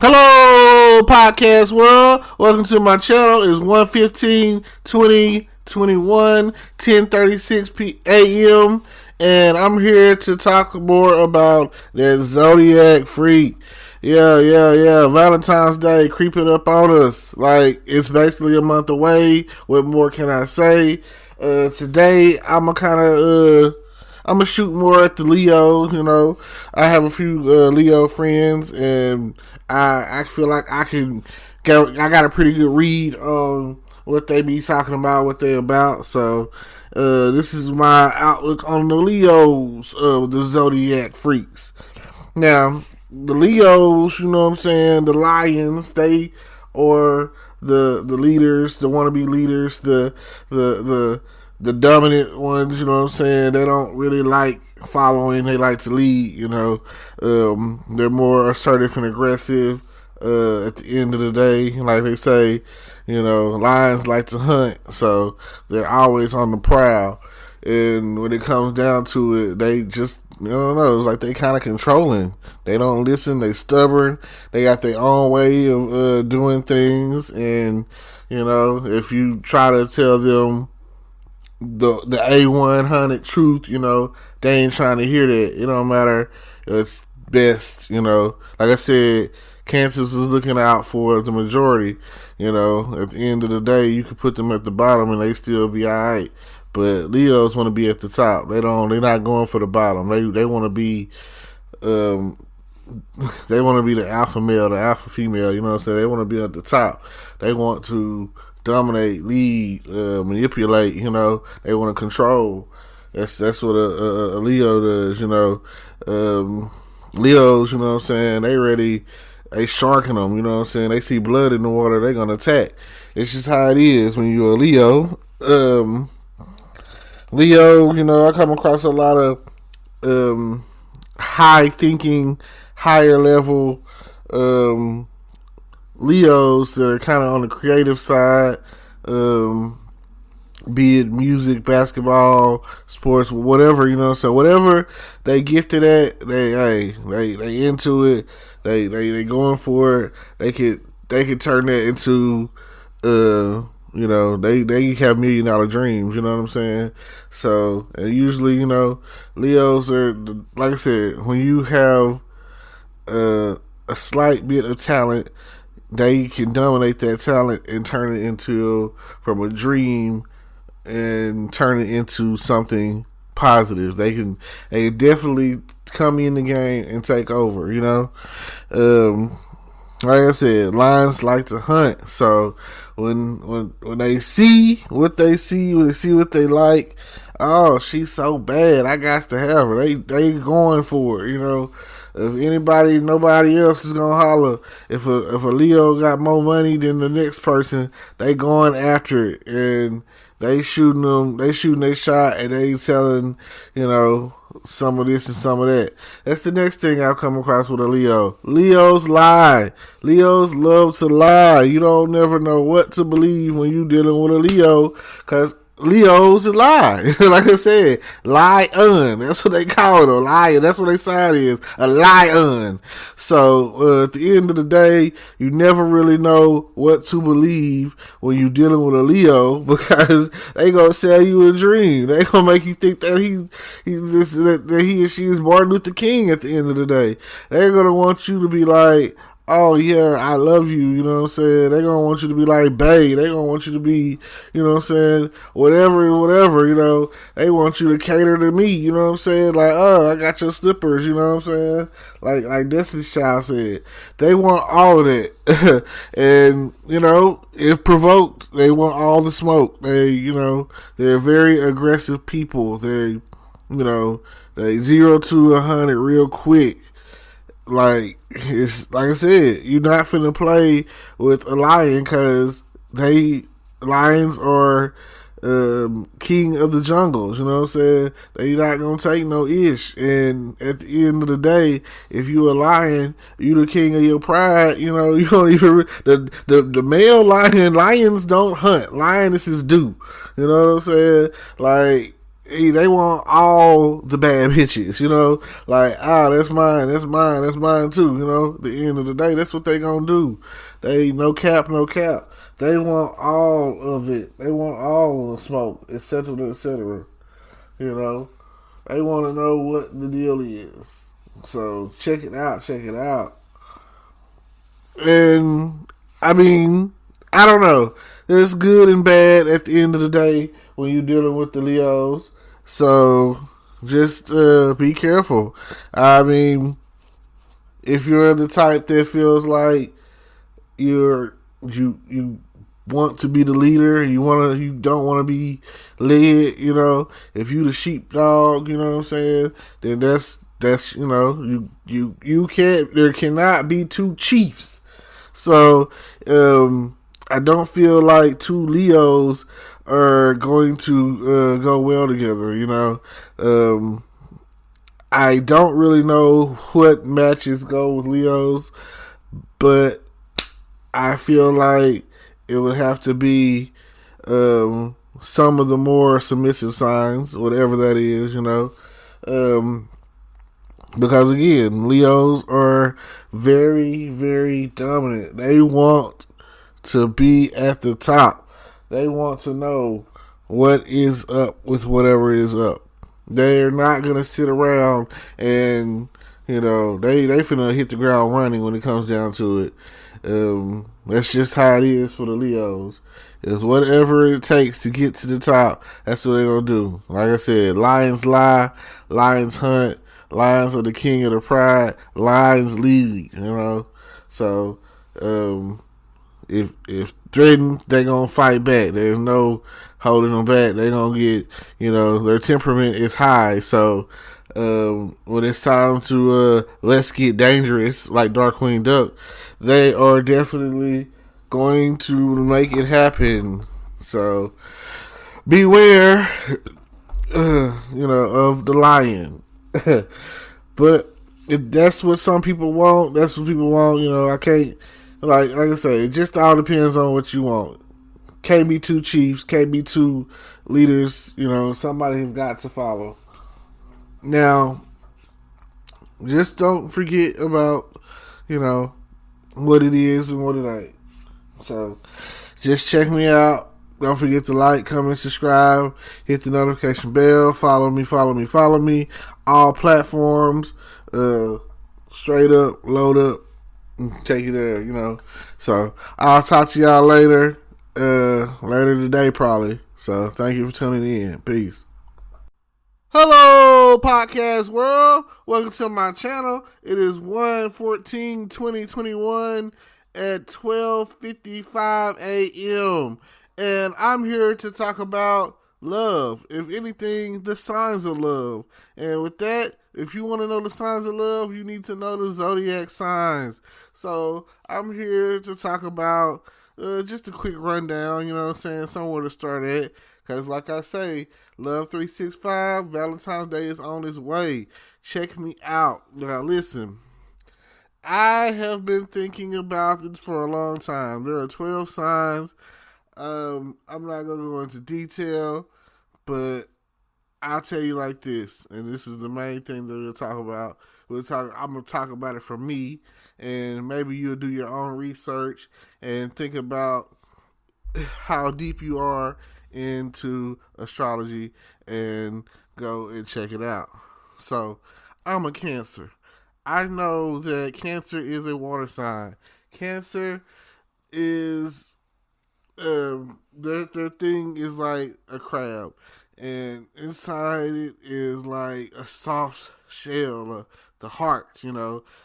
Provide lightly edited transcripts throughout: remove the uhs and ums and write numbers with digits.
Hello, podcast world. Welcome to my channel. It's 1:15, 2021, 10:36 p.m. And I'm here to talk more about that Zodiac freak. Yeah. Valentine's Day creeping up on us. Like, it's basically a month away. What more can I say? Today, I'm gonna shoot more at the Leo. I have a few Leo friends, and I feel like I can go. I got a pretty good read on what they be talking about, what they about. So this is my outlook on the Leos, the Zodiac freaks. Now, the Leos, you know what I'm saying, the lions, they are the leaders, the wannabe leaders, the dominant ones, you know what I'm saying. They don't really like following, they like to lead, they're more assertive and aggressive. At the end of the day, like they say, lions like to hunt, so they're always on the prowl. And when it comes down to it, they just, I don't know, it's like they kind of controlling. They don't listen, they stubborn, they got their own way of doing things. And if you try to tell them the A100 truth, they ain't trying to hear that. It don't matter. It's best, like I said, Cancers is looking out for the majority. At the end of the day, you could put them at the bottom and they still be alright. But Leos want to be at the top. They're not going for the bottom. They want to be they want to be the alpha male, the alpha female. You know what I'm saying? They want to be at the top. They want to dominate, lead, manipulate. They want to control. That's what a Leo does. Leos, you know what I'm saying? They ready. They sharking them. You know what I'm saying? They see blood in the water, they gonna attack. It's just how it is when you're a Leo. Leo, I come across a lot of high thinking, higher level Leos that are kind of on the creative side, be it music, basketball, sports, whatever, so whatever they gifted at, they into it, they going for it. They could turn that into they have $1 million dreams, you know what I'm saying? So usually, Leos are, like I said, when you have a slight bit of talent, they can dominate that talent and turn it into, from a dream, and turn it into something positive. They can definitely come in the game and take over, like I said, lions like to hunt. So when they see what they see, when they see what they like, oh, she's so bad, I got to have her. They going for it, If nobody else is gonna holler. If a Leo got more money than the next person, they going after it, and they shooting their shot, and they telling, some of this and some of that. That's the next thing I've come across with a Leo. Leos lie. Leos love to lie. You don't never know what to believe when you dealing with a Leo, because Leo's a lie. Like I said, lion. That's what they call it, a lion. That's what their sign is, a lion. So at the end of the day, you never really know what to believe when you're dealing with a Leo, because they gonna sell you a dream. They gonna make you think that that he or she is Martin Luther King. At the end of the day, they're gonna want you to be like, oh yeah, I love you, you know what I'm saying? They're gonna want you to be like bae. They're gonna want you to be, you know what I'm saying, whatever, they want you to cater to me, you know what I'm saying? Like, oh, I got your slippers, you know what I'm saying? Like Destiny's Child said. They want all of that. And, if provoked, they want all the smoke. They're very aggressive people. They 0 to 100 real quick. Like, it's like I said, you're not finna play with a lion, because lions are king of the jungles, you know what I'm saying? They not gonna take no ish. And at the end of the day, if you a lion, you the king of your pride, you don't even, the male lions don't hunt. Lion is his due. You know what I'm saying? Like, They want all the bad bitches, like, that's mine, that's mine, that's mine too, At the end of the day, that's what they gonna do. They no cap, no cap. They want all of it. They want all of the smoke, etc., etc. You know, they want to know what the deal is. So check it out, check it out. And I mean, I don't know. It's good and bad at the end of the day when you're dealing with the Leos. So just be careful. I mean, if you're the type that feels like you want to be the leader, you don't want to be led, if you the sheepdog, you know what I'm saying, then that's you can't, there cannot be two chiefs. So I don't feel like two Leos are going to go well together, I don't really know what matches go with Leos, but I feel like it would have to be some of the more submissive signs, whatever that is, because again, Leos are very, very dominant. They want to be at the top. They want to know what is up with whatever is up. They're not gonna sit around and they finna hit the ground running when it comes down to it. That's just how it is for the Leos. It's whatever it takes to get to the top. That's what they're gonna do. Like I said, lions lie, lions hunt, lions are the king of the pride, lions lead. So if threatened, they gonna fight back. There's no holding them back. They gonna get, their temperament is high. So when it's time to let's get dangerous, like Darkwing Duck, they are definitely going to make it happen. So beware, of the lion. But if that's what some people want, that's what people want. I can't, like I say, it just all depends on what you want. Can't be two chiefs, can't be two leaders. Somebody has got to follow. Now, just don't forget about, what it is and what it ain't. So, just check me out. Don't forget to like, comment, subscribe, hit the notification bell, follow me. All platforms, straight up, load up, and take it there, So, I'll talk to y'all later today probably. So, thank you for tuning in. Peace. Hello, podcast world. Welcome to my channel. It is 1/14/2021 at 12:55 a.m. And I'm here to talk about love. If anything, the signs of love. And with that, if you want to know the signs of love, you need to know the zodiac signs. So I'm here to talk about just a quick rundown, somewhere to start at. Because like I say, Love 365, Valentine's Day is on its way. Check me out. Now listen, I have been thinking about this for a long time. There are 12 signs. I'm not going to go into detail, but I'll tell you like this, and this is the main thing that we'll talk about. I'm going to talk about it from me, and maybe you'll do your own research and think about how deep you are into astrology and go and check it out. So, I'm a Cancer. I know that Cancer is a water sign. Cancer is their thing is like a crab, and inside it is like a soft shell, the heart,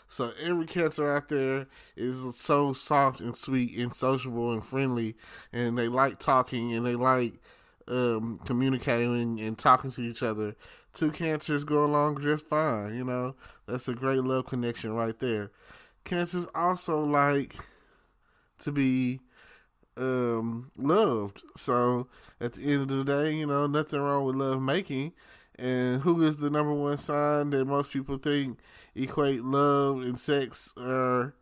So every Cancer out there is so soft and sweet and sociable and friendly, and they like talking and they like communicating and talking to each other. Two Cancers go along just fine, That's a great love connection right there. Cancers also like to be loved. So at the end of the day, nothing wrong with love making. And who is the number one sign that most people think equate love and sex are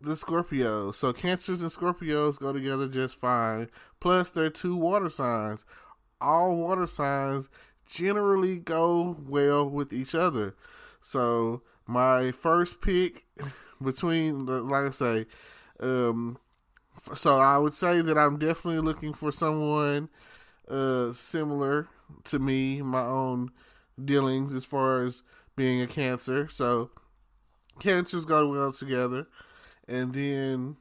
the Scorpios. So Cancers and Scorpios go together just fine. Plus they're two water signs. All water signs generally go well with each other. So my first pick between, like I say, um, so I would say that I'm definitely looking for someone similar to me, my own dealings as far as being a Cancer. So Cancers go well together, and then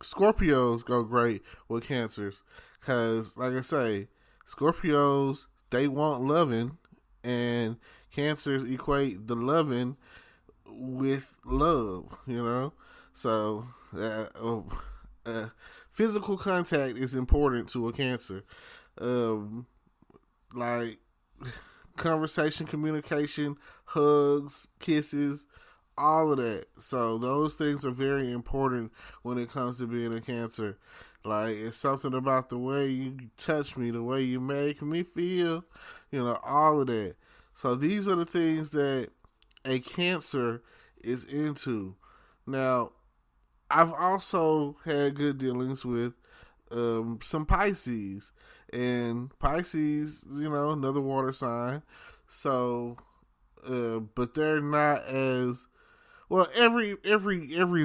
Scorpios go great with Cancers because, like I say, Scorpios they want loving, and Cancers equate the loving with love. So physical contact is important to a Cancer. Um, like conversation, communication, hugs, kisses, all of that. So those things are very important when it comes to being a Cancer. Like it's something about the way you touch me, the way you make me feel, all of that. So these are the things that a Cancer is into. Now, I've also had good dealings with some Pisces, and Pisces, another water sign. So, but they're not as well. Every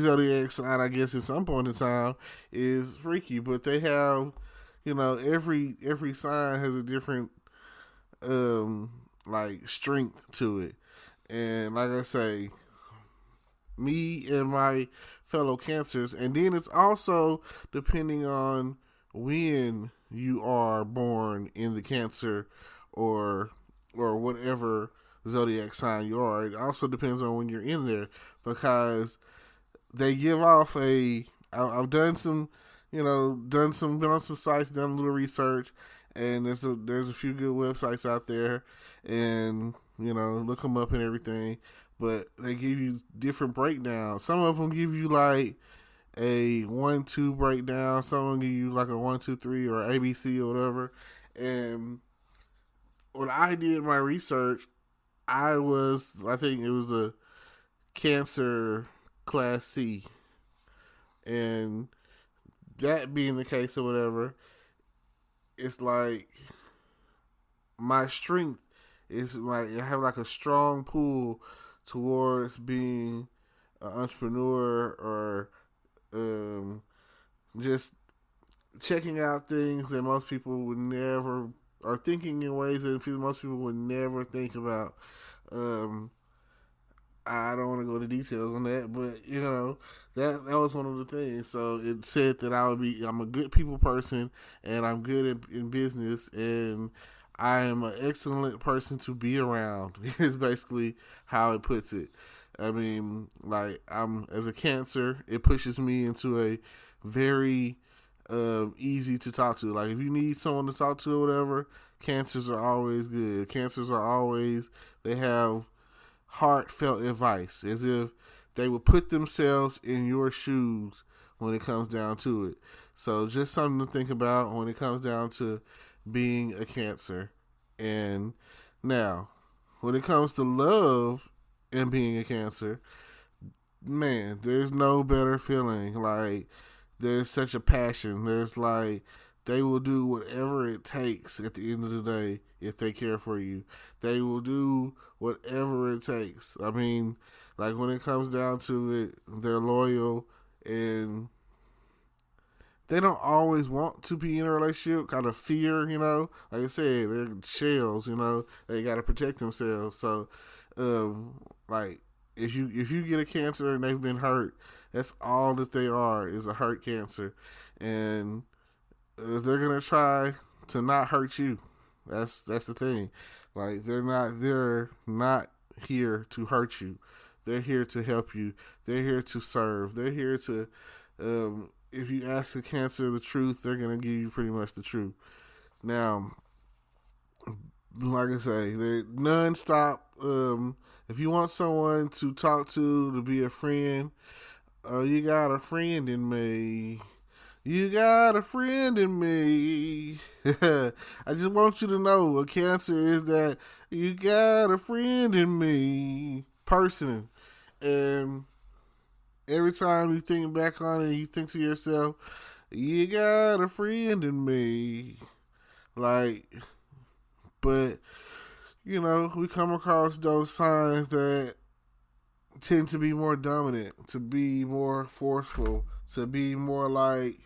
zodiac sign, I guess, at some point in time, is freaky, but they have, every sign has a different like strength to it, and like I say, me and my fellow Cancers, and then it's also depending on when you are born in the Cancer or whatever zodiac sign you are. It also depends on when you're in there because they give off I've done some, been on some sites, done a little research, and there's a few good websites out there, and look them up and everything. But they give you different breakdowns. Some of them give you like a 1-2 breakdown. Some of them give you like a 1-2-3 or ABC or whatever. And when I did my research, I think it was a Cancer Class C. And that being the case or whatever, it's like my strength is like I have like a strong pull towards being an entrepreneur or just checking out things that most people would never, or thinking in ways that most people would never think about. I don't want to go into details on that, but that was one of the things. So it said that I'm a good people person, and I'm good in business, and I am an excellent person to be around. Is basically how it puts it. I mean, like as a Cancer, it pushes me into a very easy to talk to. Like if you need someone to talk to or whatever, Cancers are always good. Cancers are always, they have heartfelt advice, as if they would put themselves in your shoes when it comes down to it. So just something to think about when it comes down to being a Cancer. And now, when it comes to love and being a Cancer, man, there's no better feeling. Like there's such a passion. There's like they will do whatever it takes at the end of the day if they care for you. They will do whatever it takes. I mean, like when it comes down to it, they're loyal and they don't always want to be in a relationship, kind of fear, Like I said, they're shells, They got to protect themselves. So, like, if you get a Cancer and they've been hurt, that's all that they are, is a hurt Cancer. And they're gonna try to not hurt you. That's the thing. Like they're not here to hurt you. They're here to help you. They're here to serve. They're here to. If you ask a Cancer the truth, they're gonna give you pretty much the truth. Now, like I say, they're nonstop. If you want someone to talk to be a friend, you got a friend in me. You got a friend in me. I just want you to know a Cancer is that you got a friend in me person. And every time you think back on it, you think to yourself, you got a friend in me. Like, But, we come across those signs that tend to be more dominant, to be more forceful, to be more like,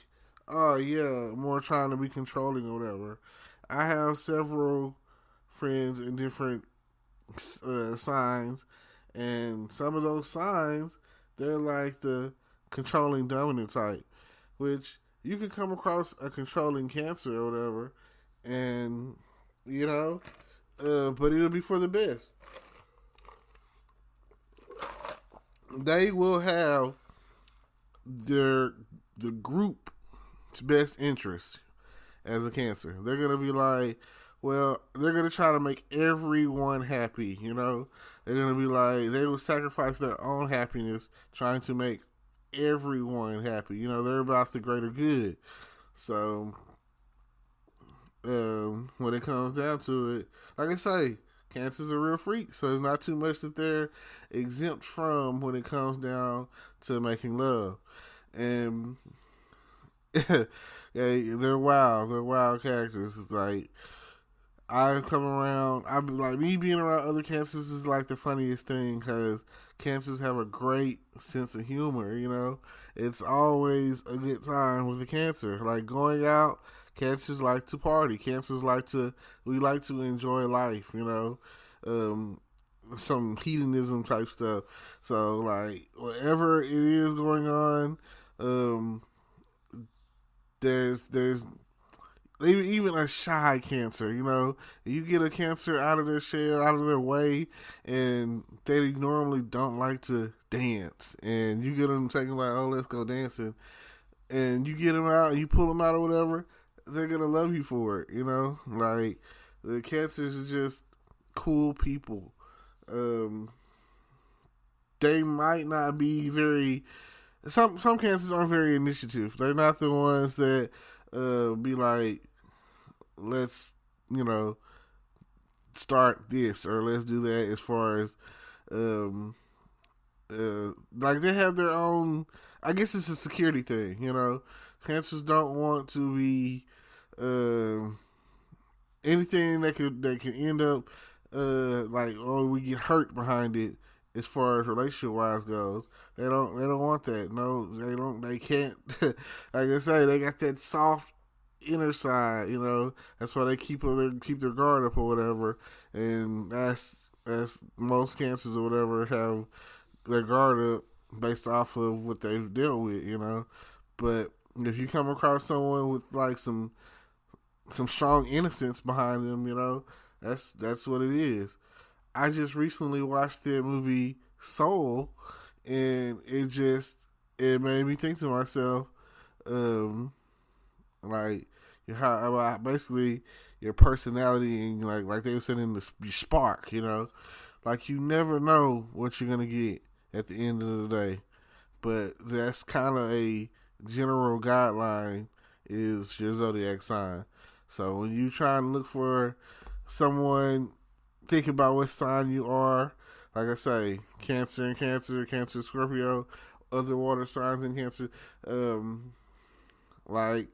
oh yeah, more trying to be controlling or whatever. I have several friends in different signs, and some of those signs, they're like the controlling dominant type, which you can come across a controlling Cancer or whatever, and you know, but it'll be for the best. They will have their the group's best interest as a Cancer. They're gonna be like, well, they're gonna try to make everyone happy. They're gonna be like, they will sacrifice their own happiness trying to make everyone happy. They're about the greater good. So when it comes down to it, like I say, Cancer's a real freak, so there's not too much that they're exempt from when it comes down to making love. And yeah, they're wild. They're wild characters. It's like, I come around, I be like, me being around other Cancers is like the funniest thing, because Cancers have a great sense of humor. It's always a good time with the Cancer. Like going out, Cancers like to party. We like to enjoy life. Some hedonism type stuff. So like whatever it is going on, there's even a shy Cancer, you get a Cancer out of their shell, out of their way, and they normally don't like to dance, and you get them taking like, oh, let's go dancing, and you get them out, and you pull them out or whatever, they're gonna love you for it, like the Cancers are just cool people. They might not be very. Some Cancers aren't very initiative. They're not the ones that be like, let's start this or let's do that. As far as like they have their own. I guess it's a security thing. Cancers don't want to be anything that can end up like, oh, we get hurt behind it. As far as relationship wise goes, they don't want that. No, they don't. They can't. Like I say, they got that soft inner side. That's why they keep their guard up or whatever. And that's most Cancers or whatever have their guard up based off of what they've dealt with. But if you come across someone with like some strong innocence behind them, that's what it is. I just recently watched that movie Soul, and it made me think to myself, like how basically your personality and like they were saying in the spark, like you never know what you're gonna get at the end of the day, but that's kind of a general guideline is your zodiac sign. So when you try and look for someone, think about what sign you are. Like I say, Cancer and Cancer, Scorpio, other water signs in Cancer. Like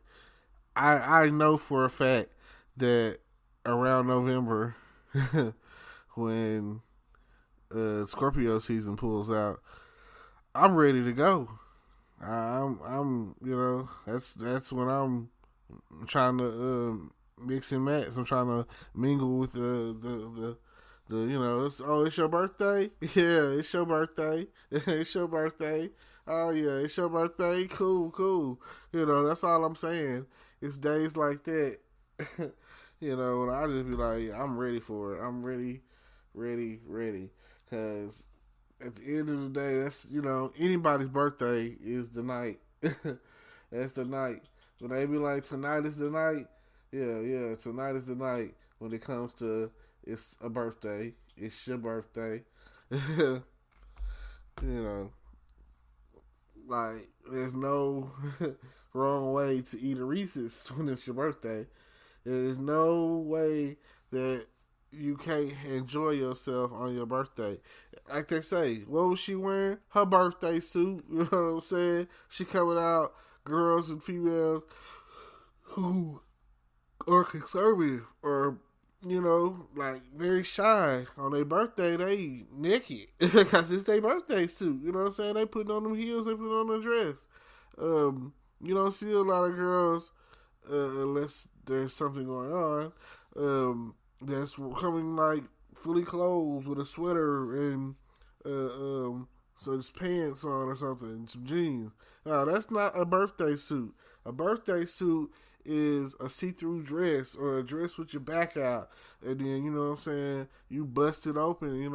I know for a fact that around November, when Scorpio season pulls out, I'm ready to go. I'm that's when I'm trying to mix and match. I'm trying to mingle with the it's your birthday. Yeah, it's your birthday. It's your birthday. Oh yeah, it's your birthday. Cool. That's all I'm saying. It's days like that. And I just be like, I'm ready for it. I'm ready. Cause at the end of the day, that's anybody's birthday is the night. That's the night. When they be like, tonight is the night. Yeah, tonight is the night when it comes to it's a birthday. It's your birthday. Like there's no wrong way to eat a Reese's when it's your birthday. There is no way that you can't enjoy yourself on your birthday. Like they say, what was she wearing? Her birthday suit. You know what I'm saying? She coming out, girls and females who are conservative or like very shy. On their birthday, they naked because it's their birthday suit. You know what I'm saying? They putting on them heels, they putting on the dress. You don't see a lot of girls unless there's something going on. That's coming like fully clothed with a sweater and so it's pants on or something, and some jeans. No, that's not a birthday suit. A birthday suit is a see-through dress or a dress with your back out, and then you know what I'm saying. You bust it open, you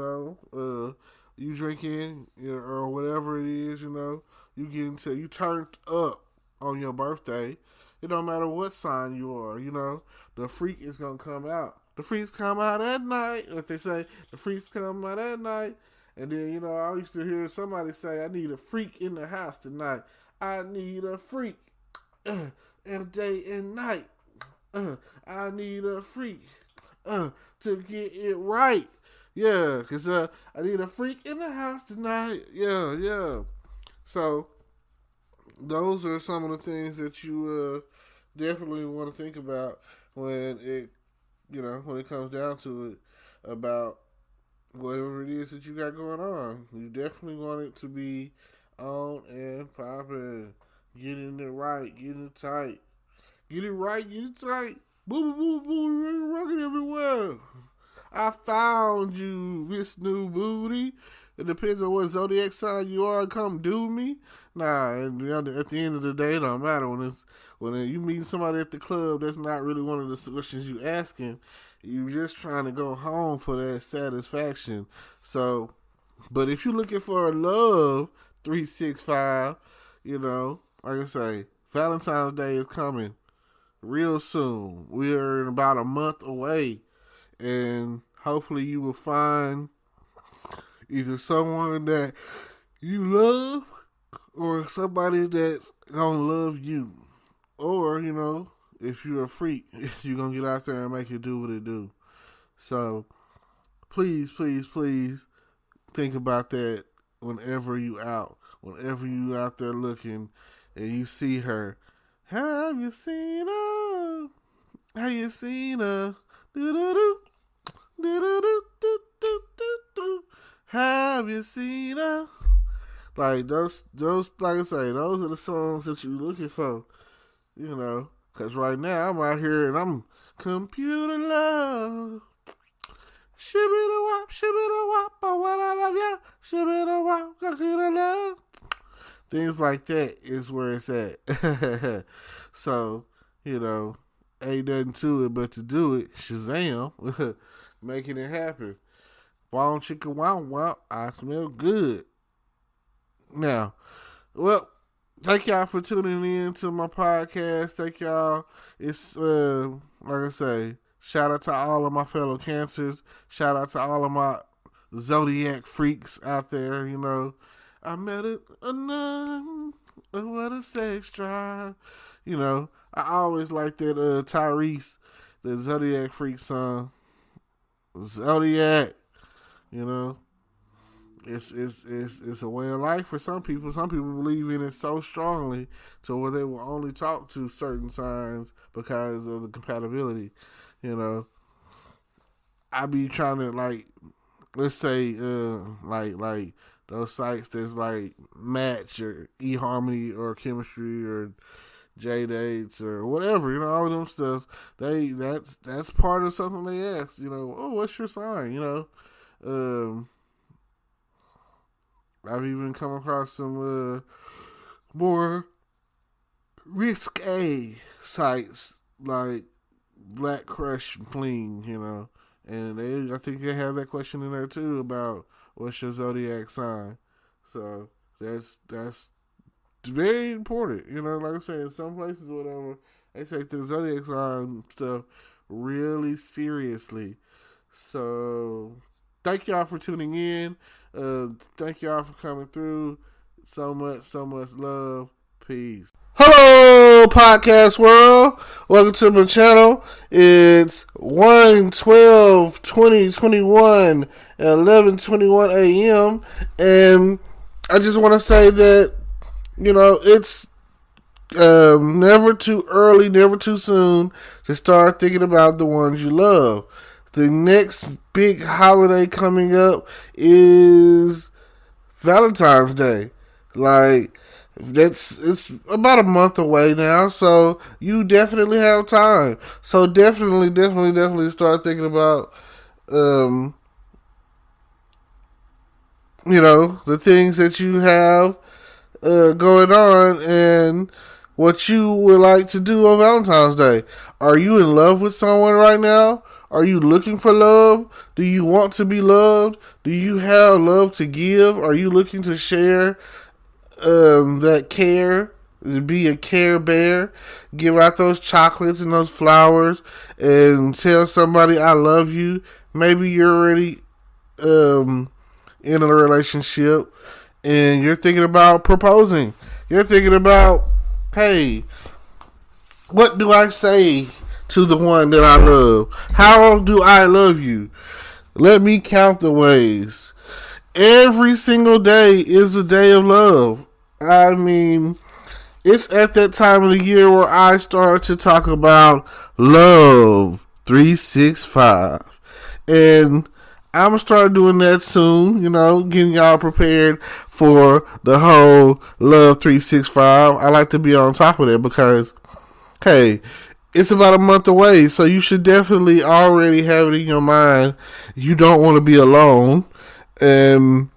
drinking or whatever it is, you get into you turned up on your birthday. It don't matter what sign you are, the freak is gonna come out. The freaks come out at night. What they say, the freaks come out at night. And then, I used to hear somebody say, I need a freak in the house tonight. I need a freak every day and night. I need a freak to get it right. Yeah, because I need a freak in the house tonight. Yeah. So, those are some of the things that you definitely want to think about when it comes down to it, about whatever it is that you got going on. You definitely want it to be on and popping. Getting it right, getting it tight. Get it right, get it tight. Boo, boo, boo, boo, rocking everywhere. I found you, Miss New Booty. It depends on what zodiac sign you are. Come do me. Nah, and at the end of the day, it don't matter when you meet somebody at the club. That's not really one of the questions you asking. You're just trying to go home for that satisfaction. So, but if you're looking for a love 365, like I say, Valentine's Day is coming real soon. We are about a month away, and hopefully you will find either someone that you love or somebody that's gonna love you. Or, if you're a freak, you're gonna get out there and make it do what it do. So please, please, please think about that whenever you out there looking and you see her. Have you seen her? Have you seen her? Do-do-do. Do-do-do-do-do-do-do. Have you seen her? Like those, like I say, those are the songs that you're looking for, Because right now I'm out here and I'm computer love. Shibby wop, but what I love ya. Shibby wop, computer love. Things like that is where it's at. So, ain't nothing to it but to do it. Shazam. Making it happen. Wow, chicka wow, I smell good. Now, well, thank y'all for tuning in to my podcast. Thank y'all. It's, like I say, shout out to all of my fellow cancers. Shout out to all of my zodiac freaks out there, I met it, what a sex drive. I always like that Tyrese, the Zodiac Freak song. Zodiac, It's a way of life for some people. Some people believe in it so strongly to where they will only talk to certain signs because of the compatibility. I be trying to let's say like those sites that's like Match or eHarmony or Chemistry or JDates or whatever, all of them stuff. That's part of something they ask. Oh, what's your sign? I've even come across some more risque sites like Black Crush Fling, and I think they have that question in there too about what's your zodiac sign. So that's very important, like I said, in some places or whatever, they take the zodiac sign stuff really seriously. So thank y'all for tuning in. Thank y'all for coming through. So much love. Peace. Hello, podcast world. Welcome to my channel. It's 1/12/2021 at 11:21 a.m. And I just want to say that, it's never too early, never too soon to start thinking about the ones you love. The next big holiday coming up is Valentine's Day. Like, it's about a month away now, so you definitely have time. So definitely start thinking about um the things that you have going on and what you would like to do on Valentine's Day. Are you in love with someone right now? Are you looking for love? Do you want to be loved? Do you have love to give? Are you looking to share that care? Be a care bear. Give out those chocolates and those flowers and tell somebody I love you. Maybe you're already in a relationship and you're thinking about proposing. You're thinking about, hey, what do I say to the one that I love? How do I love you? Let me count the ways. Every single day is a day of love. I mean, it's at that time of the year where I start to talk about love 365. And I'm going to start doing that soon, getting y'all prepared for the whole Love 365. I like to be on top of that because, hey, it's about a month away, so you should definitely already have it in your mind. You don't want to be alone, and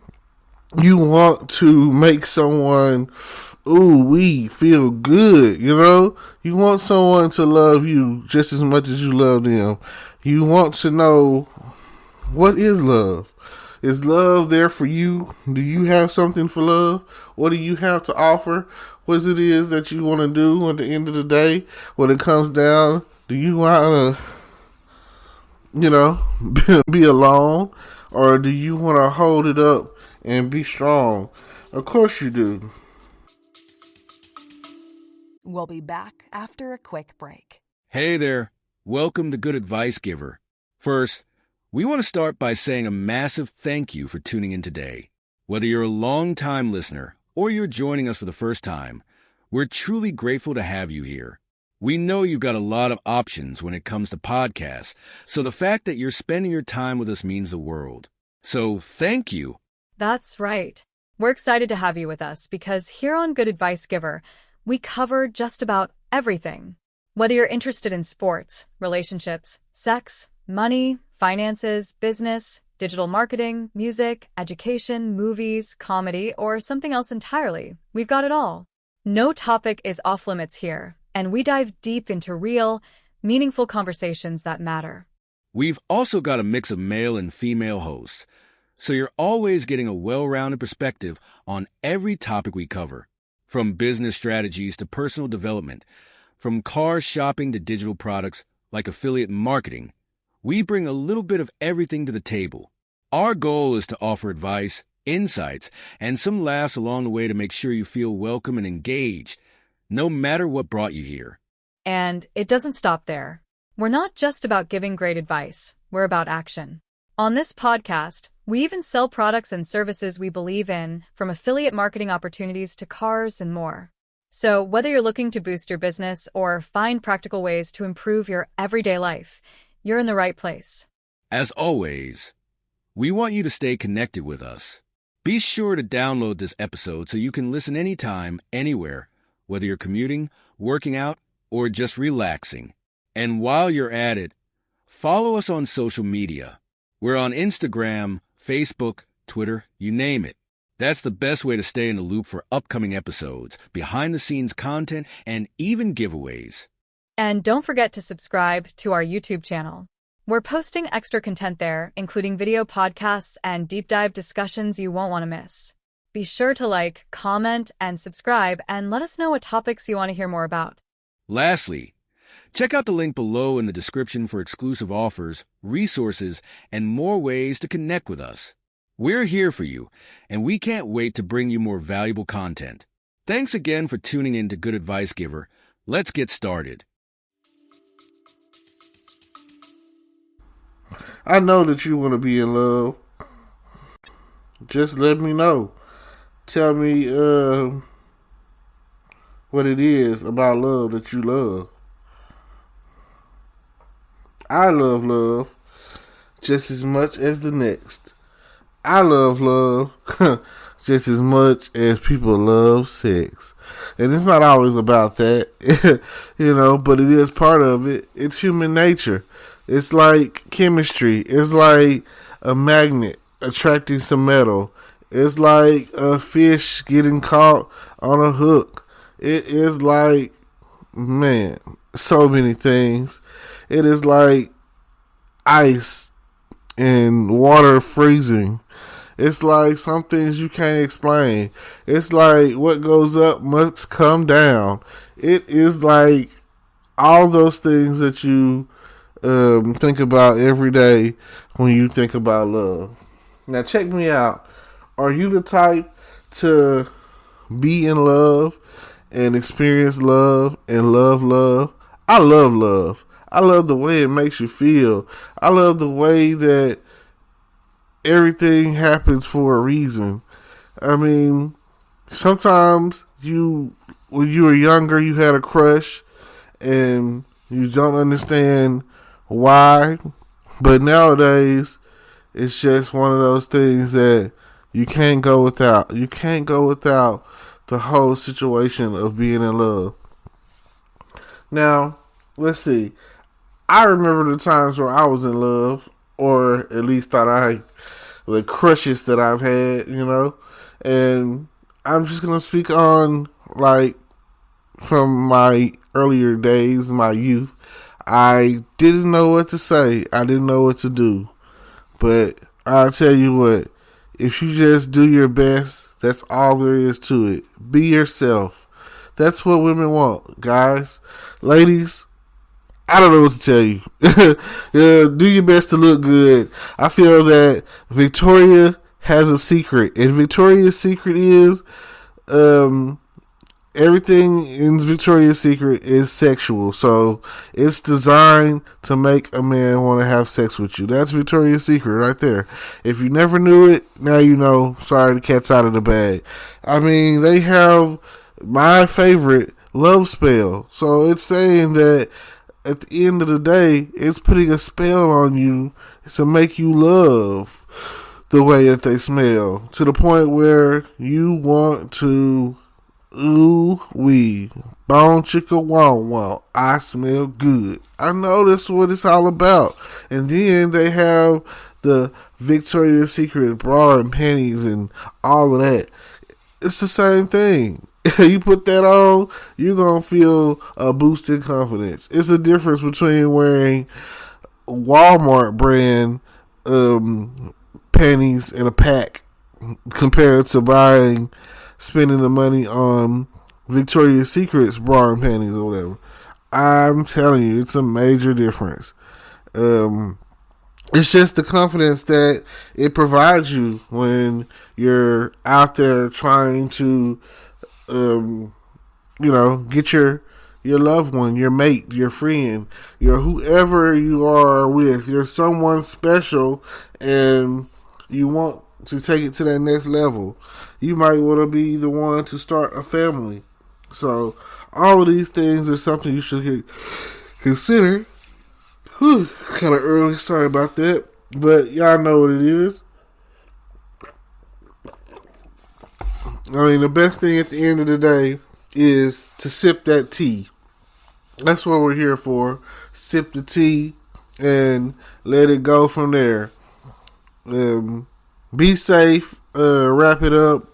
you want to make someone, we feel good, You want someone to love you just as much as you love them. You want to know, what is love? Is love there for you? Do you have something for love? What do you have to offer? What it is that you want to do at the end of the day when it comes down? Do you want to, be alone? Or do you want to hold it up and be strong? Of course you do. We'll be back after a quick break. Hey there. Welcome to Good Advice Giver. First, we want to start by saying a massive thank you for tuning in today. Whether you're a long-time listener or you're joining us for the first time, we're truly grateful to have you here. We know you've got a lot of options when it comes to podcasts, so the fact that you're spending your time with us means the world. So thank you. That's right. We're excited to have you with us because here on Good Advice Giver, we cover just about everything. Whether you're interested in sports, relationships, sex, money, finances, business, digital marketing, music, education, movies, comedy, or something else entirely, we've got it all. No topic is off limits here, and we dive deep into real, meaningful conversations that matter. We've also got a mix of male and female hosts, so you're always getting a well-rounded perspective on every topic we cover, from business strategies to personal development, from car shopping to digital products like affiliate marketing. We bring a little bit of everything to the table. Our goal is to offer advice, insights, and some laughs along the way to make sure you feel welcome and engaged, no matter what brought you here. And it doesn't stop there. We're not just about giving great advice, we're about action. On this podcast, we even sell products and services we believe in, from affiliate marketing opportunities to cars and more. So whether you're looking to boost your business or find practical ways to improve your everyday life, you're in the right place. As always, we want you to stay connected with us. Be sure to download this episode so you can listen anytime, anywhere, whether you're commuting, working out, or just relaxing. And while you're at it, follow us on social media. We're on Instagram, Facebook, Twitter, you name it. That's the best way to stay in the loop for upcoming episodes, behind-the-scenes content, and even giveaways. And don't forget to subscribe to our YouTube channel. We're posting extra content there, including video podcasts and deep dive discussions you won't want to miss. Be sure to like, comment, and subscribe, and let us know what topics you want to hear more about. Lastly, check out the link below in the description for exclusive offers, resources, and more ways to connect with us. We're here for you, and we can't wait to bring you more valuable content. Thanks again for tuning in to Good Advice Giver. Let's get started. I know that you want to be in love. Just let me know. Tell me what it is about love that you love. I love love. just as much as the next. I love love just as much as people love sex. And it's not always about that, but it is part of it. It's human nature. It's like chemistry. It's like a magnet attracting some metal. It's like a fish getting caught on a hook. It is like, man, so many things. It is like ice and water freezing. It's like some things you can't explain. It's like what goes up must come down. It is like all those things that you think about every day when you think about love. Now check me out. Are you the type to be in love and experience love and love love? I love love. I love the way it makes you feel. I love the way that everything happens for a reason. I mean, sometimes when you were younger, you had a crush and you don't understand why. But nowadays, it's just one of those things that you can't go without. You can't go without the whole situation of being in love. Now, let's see. I remember the times where I was in love, or at least the crushes that I've had, and I'm just going to speak on, from my earlier days, my youth. I didn't know what to say. I didn't know what to do. But I'll tell you what, if you just do your best, that's all there is to it. Be yourself. That's what women want, guys. Ladies, I don't know what to tell you. Do your best to look good. I feel that Victoria has a secret. And Victoria's secret is everything in Victoria's Secret is sexual. So it's designed to make a man want to have sex with you. That's Victoria's Secret right there. If you never knew it, now you know. Sorry, the cat's out of the bag. I mean, they have my favorite love spell. So it's saying that at the end of the day, it's putting a spell on you to make you love the way that they smell. To the point where you want to, ooh wee, bone chicka wow wow, I smell good. I know that's what it's all about. And then they have the Victoria's Secret bra and panties and all of that. It's the same thing. You put that on, you're going to feel a boost in confidence. It's a difference between wearing Walmart brand panties in a pack compared to spending the money on Victoria's Secret's bra and panties or whatever. I'm telling you, it's a major difference. It's just the confidence that it provides you when you're out there trying to get your loved one, your mate, your friend, your whoever you are with. You're someone special and you want to take it to that next level. You might want to be the one to start a family. So all of these things are something you should consider. Kind of early, sorry about that. But y'all know what it is. I mean, the best thing at the end of the day is to sip that tea. That's what we're here for. Sip the tea and let it go from there. Be safe. Wrap it up.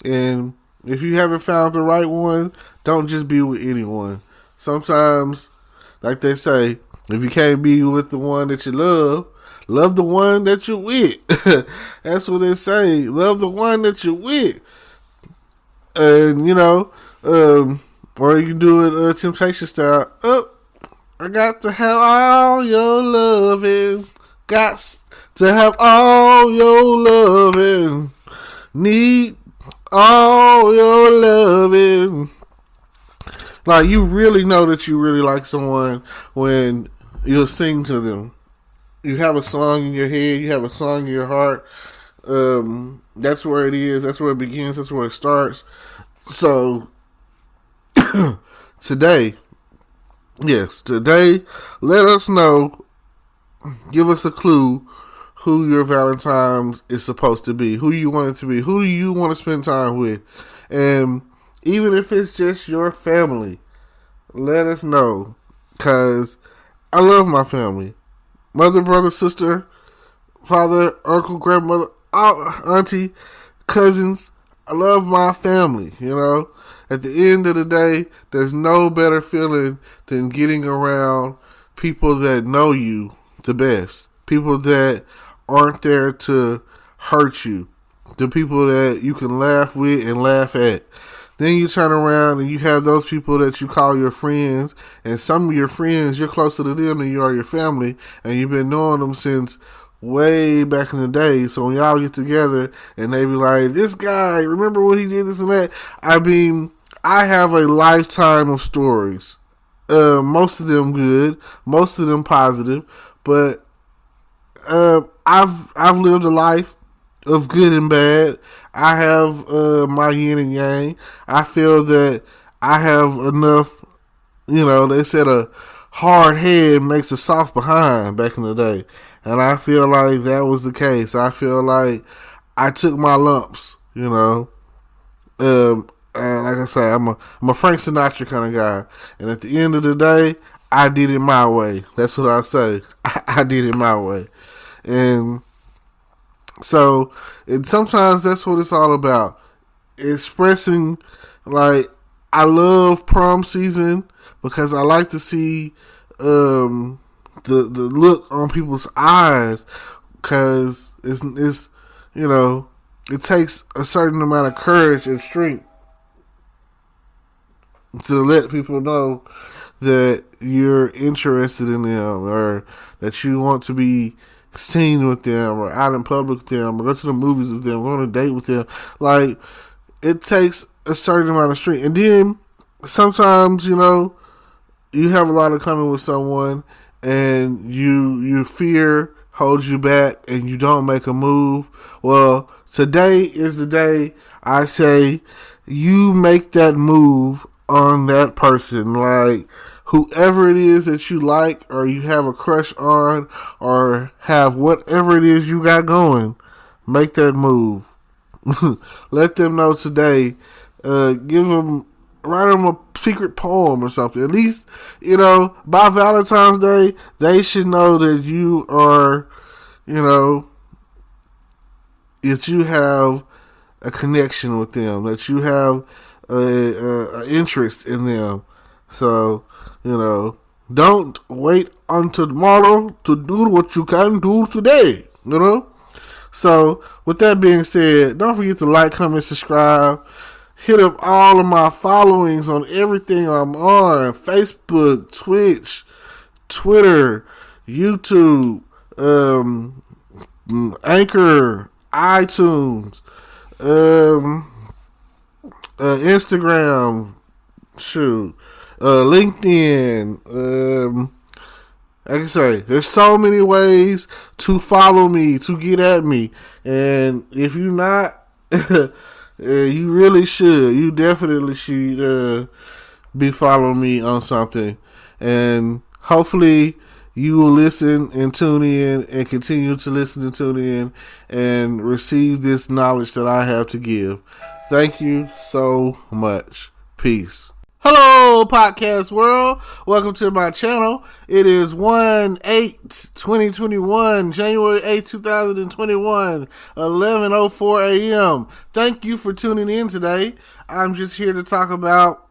And if you haven't found the right one, don't just be with anyone. Sometimes, like they say, if you can't be with the one that you love the one that you're with. That's what they say. Love the one that you're with. And, or you can do it Temptation style. I got to have all your loving. Got to have all your loving. Need all your loving. Like, you really know that you really like someone when you'll sing to them. You have a song in your head. You have a song in your heart. That's where it is. That's where it begins. That's where it starts. So, today, let us know. Give us a clue who your Valentine's is supposed to be, who you want it to be, who do you want to spend time with. And even if it's just your family, let us know. Because I love my family. Mother, brother, sister, father, uncle, grandmother, auntie, cousins. I love my family, you know. At the end of the day, there's no better feeling than getting around people that know you the best. People that aren't there to hurt you. The people that you can laugh with and laugh at. Then you turn around and you have those people that you call your friends, and some of your friends, you're closer to them than you are your family, and you've been knowing them since way back in the day. So when y'all get together and they be like, this guy, remember when he did this and that? I mean, I have a lifetime of stories. Most of them good, most of them positive, but I've lived a life of good and bad. I have my yin and yang. I feel that I have enough, you know, they said a hard head makes a soft behind back in the day. And I feel like that was the case. I feel like I took my lumps, you know. And like I say, I'm a Frank Sinatra kind of guy. And at the end of the day, I did it my way. That's what I say. I did it my way. And so, and sometimes that's what it's all about. Expressing, like, I love prom season because I like to see the look on people's eyes, because it's you know, it takes a certain amount of courage and strength to let people know that you're interested in them, or that you want to be seen with them, or out in public with them, or go to the movies with them, go on a date with them. Like, it takes a certain amount of strength. And then sometimes, you know, you have a lot of coming with someone, and your fear holds you back, and you don't make a move. Well, today is the day I say you make that move on that person. Like, whoever it is that you like, or you have a crush on, or have whatever it is you got going, make that move. Let them know today. Write them a secret poem or something. At least, you know, by Valentine's Day, they should know that you are, you know, that you have a connection with them, that you have a interest in them. So, you know, don't wait until tomorrow to do what you can do today, you know? So, with that being said, don't forget to like, comment, subscribe. Hit up all of my followings on everything I'm on. Facebook, Twitch, Twitter, YouTube, Anchor, iTunes, Instagram, LinkedIn. Like I say, there's so many ways to follow me, to get at me. And if you're not, you really should. You definitely should be following me on something. And hopefully you will listen and tune in, and continue to listen and tune in, and receive this knowledge that I have to give. Thank you so much. Peace. Hello, podcast world. Welcome to my channel. It is 1/8/2021, January 8th, 2021, 11:04 a.m. Thank you for tuning in today. I'm just here to talk about,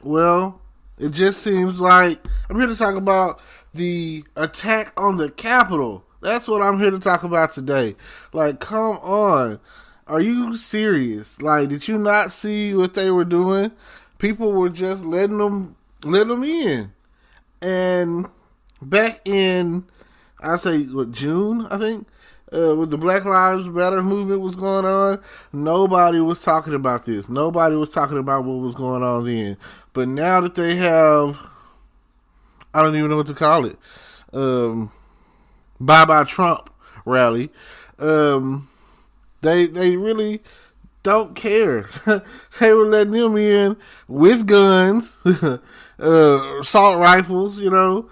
well, it just seems like I'm here to talk about the attack on the Capitol. That's what I'm here to talk about today. Like, come on. Are you serious? Like, did you not see what they were doing? People were just letting them in. And back in, I say, June, I think, when the Black Lives Matter movement was going on, nobody was talking about this. Nobody was talking about what was going on then. But now that they have, I don't even know what to call it, Bye Trump rally, they really don't care. They were letting them in with guns, assault rifles, you know,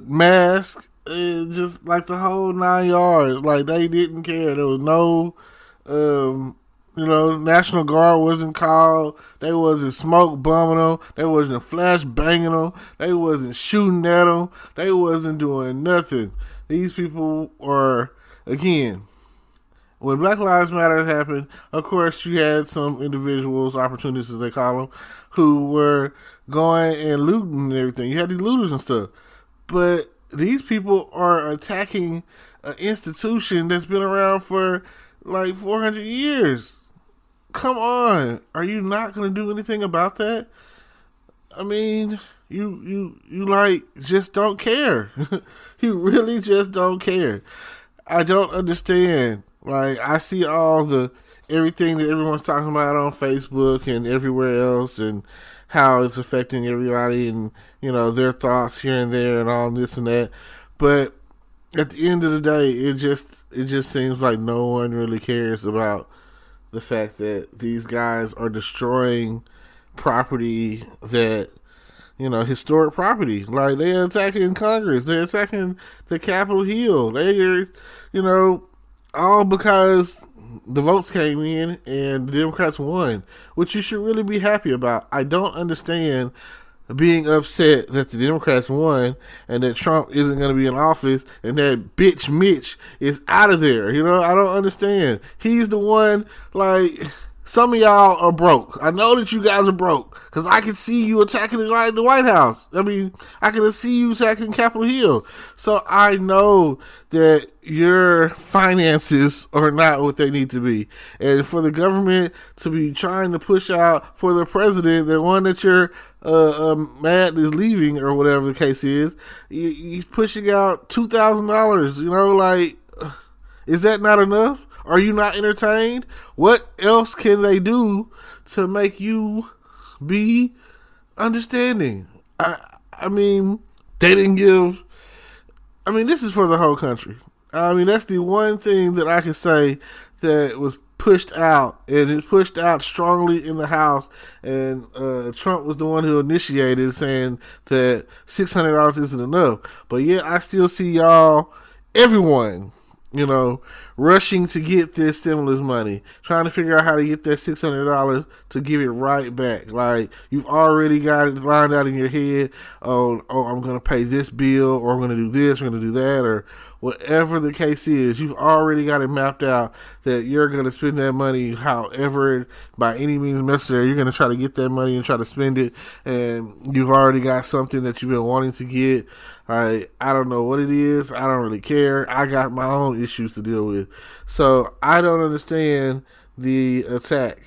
masks, just like the whole 9 yards. Like they didn't care. There was no, National Guard wasn't called. They wasn't smoke bombing them. They wasn't flash banging them. They wasn't shooting at them. They wasn't doing nothing. These people are, again, when Black Lives Matter happened, of course, you had some individuals, opportunists as they call them, who were going and looting and everything. You had these looters and stuff. But these people are attacking an institution that's been around for like 400 years. Come on. Are you not going to do anything about that? I mean, you like just don't care. You really just don't care. I don't understand. Like, I see everything that everyone's talking about on Facebook and everywhere else, and how it's affecting everybody, and their thoughts here and there and all this and that. But at the end of the day, it just seems like no one really cares about the fact that these guys are destroying property that, historic property. Like, they're attacking Congress. They're attacking the Capitol Hill. They're, all because the votes came in and the Democrats won, which you should really be happy about. I don't understand being upset that the Democrats won and that Trump isn't going to be in office and that bitch Mitch is out of there. I don't understand. He's the one, like, some of y'all are broke. I know that you guys are broke because I can see you attacking the White House. I mean, I can see you attacking Capitol Hill. So I know that your finances are not what they need to be. And for the government to be trying to push out for the president, the one that you're mad is leaving or whatever the case is, he's pushing out $2,000. Like, is that not enough? Are you not entertained? What else can they do to make you be understanding? I mean, they didn't give. I mean, this is for the whole country. I mean, that's the one thing that I can say that was pushed out, and it's pushed out strongly in the House. And Trump was the one who initiated, saying that $600 isn't enough. But yet, I still see y'all, everyone, rushing to get this stimulus money, trying to figure out how to get that $600 to give it right back. Like, you've already got it lined out in your head. Oh, I'm going to pay this bill, or I'm going to do this, or I'm going to do that, or whatever the case is. You've already got it mapped out that you're going to spend that money however, by any means necessary. You're going to try to get that money and try to spend it, and you've already got something that you've been wanting to get. I don't know what it is. I don't really care. I got my own issues to deal with. So I don't understand the attack.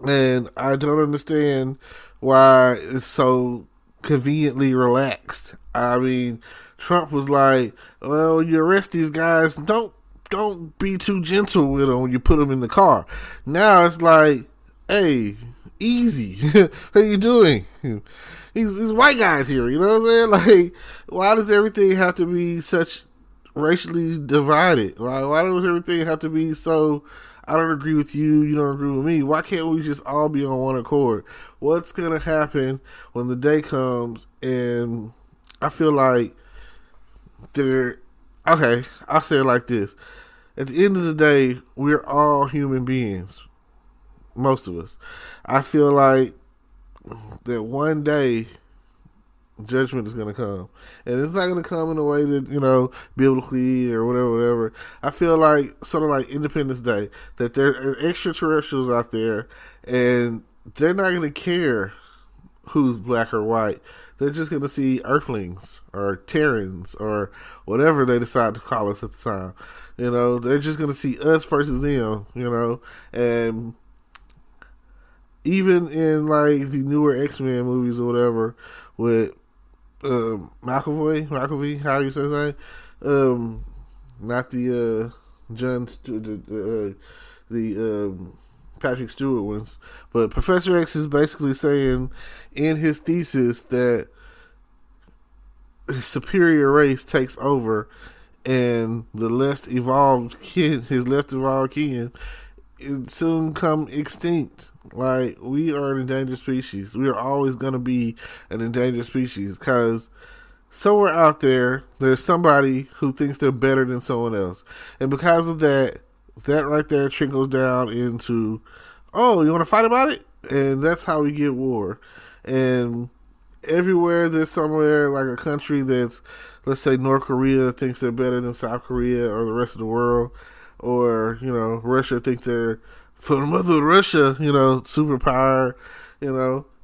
And I don't understand why it's so conveniently relaxed. I mean, Trump was like, well, you arrest these guys, don't be too gentle with them when you put them in the car. Now it's like, hey, easy. What are you doing? These white guys here, you know what I'm saying? Like, why does everything have to be such racially divided? Why does everything have to be so, I don't agree with you, you don't agree with me? Why can't we just all be on one accord? What's going to happen when the day comes? And I feel like okay, I'll say it like this. At the end of the day, we're all human beings. Most of us. I feel like that one day judgment is going to come, and it's not going to come in a way that biblically or whatever. I feel like sort of like Independence Day, that there are extraterrestrials out there, and they're not going to care who's black or white. They're just going to see Earthlings or Terrans or whatever they decide to call us at the time. They're just going to see us versus them. And even in like the newer X-Men movies or whatever with McAvoy, how do you say his name? Not the the Patrick Stewart ones, but Professor X is basically saying in his thesis that his superior race takes over, and the less evolved kin, soon come extinct. Like, we are an endangered species. We are always going to be an endangered species because somewhere out there, there's somebody who thinks they're better than someone else. And because of that, that right there trickles down into, oh, you want to fight about it? And that's how we get war. And everywhere there's somewhere like a country that's, let's say North Korea thinks they're better than South Korea or the rest of the world, or, Russia thinks they're, for the mother of Russia, superpower,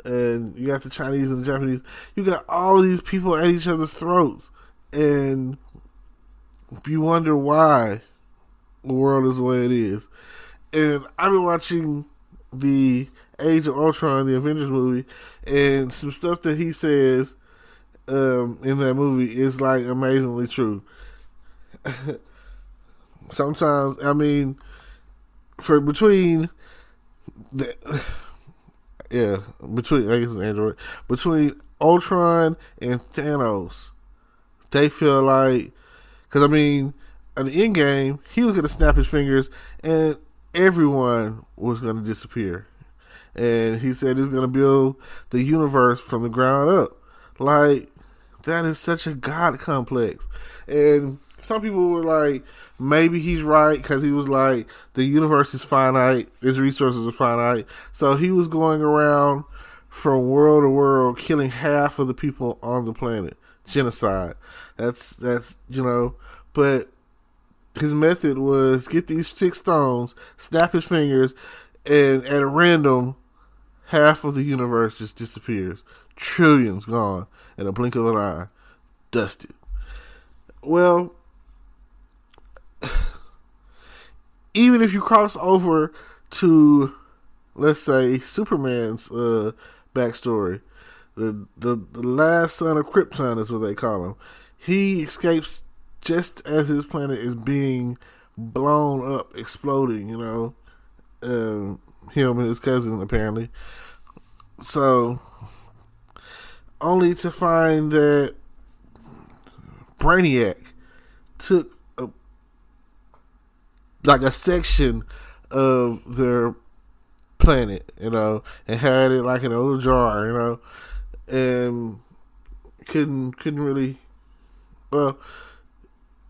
and you got the Chinese and the Japanese. You got all of these people at each other's throats, and you wonder why the world is the way it is. And I've been watching the Age of Ultron, the Avengers movie, and some stuff that he says in that movie is like amazingly true. Sometimes, I mean, between I guess it's Android, between Ultron and Thanos, they feel like, because I mean, in the end game, he was going to snap his fingers and everyone was going to disappear. And he said he's going to build the universe from the ground up. Like, that is such a God complex. And some people were like, maybe he's right, because he was like, the universe is finite, its resources are finite. So he was going around from world to world, killing half of the people on the planet. Genocide. That's but his method was get these 6 stones, snap his fingers, and at a random, half of the universe just disappears. Trillions gone in a blink of an eye. Dusted. Well, even if you cross over to, let's say, Superman's backstory, the last son of Krypton is what they call him. He escapes just as his planet is being blown up, exploding, him and his cousin, apparently. So, only to find that Brainiac took a section of their planet, and had it like in a little jar, and couldn't really. Well,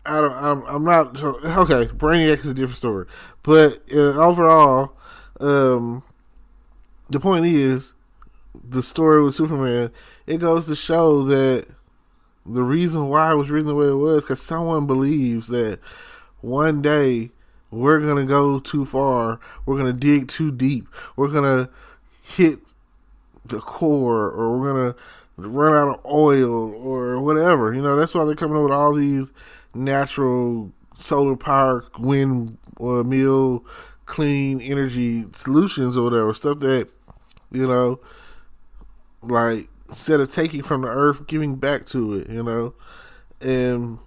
I'm not okay. Brainiac is a different story, but overall, the point is, the story with Superman, it goes to show that the reason why it was written the way it was because someone believes that one day we're gonna go too far, we're gonna dig too deep, we're gonna hit the core, or we're gonna run out of oil or whatever. That's why they're coming up with all these natural solar power, wind mill, clean energy solutions or whatever, stuff that, like, instead of taking from the earth, giving back to it, and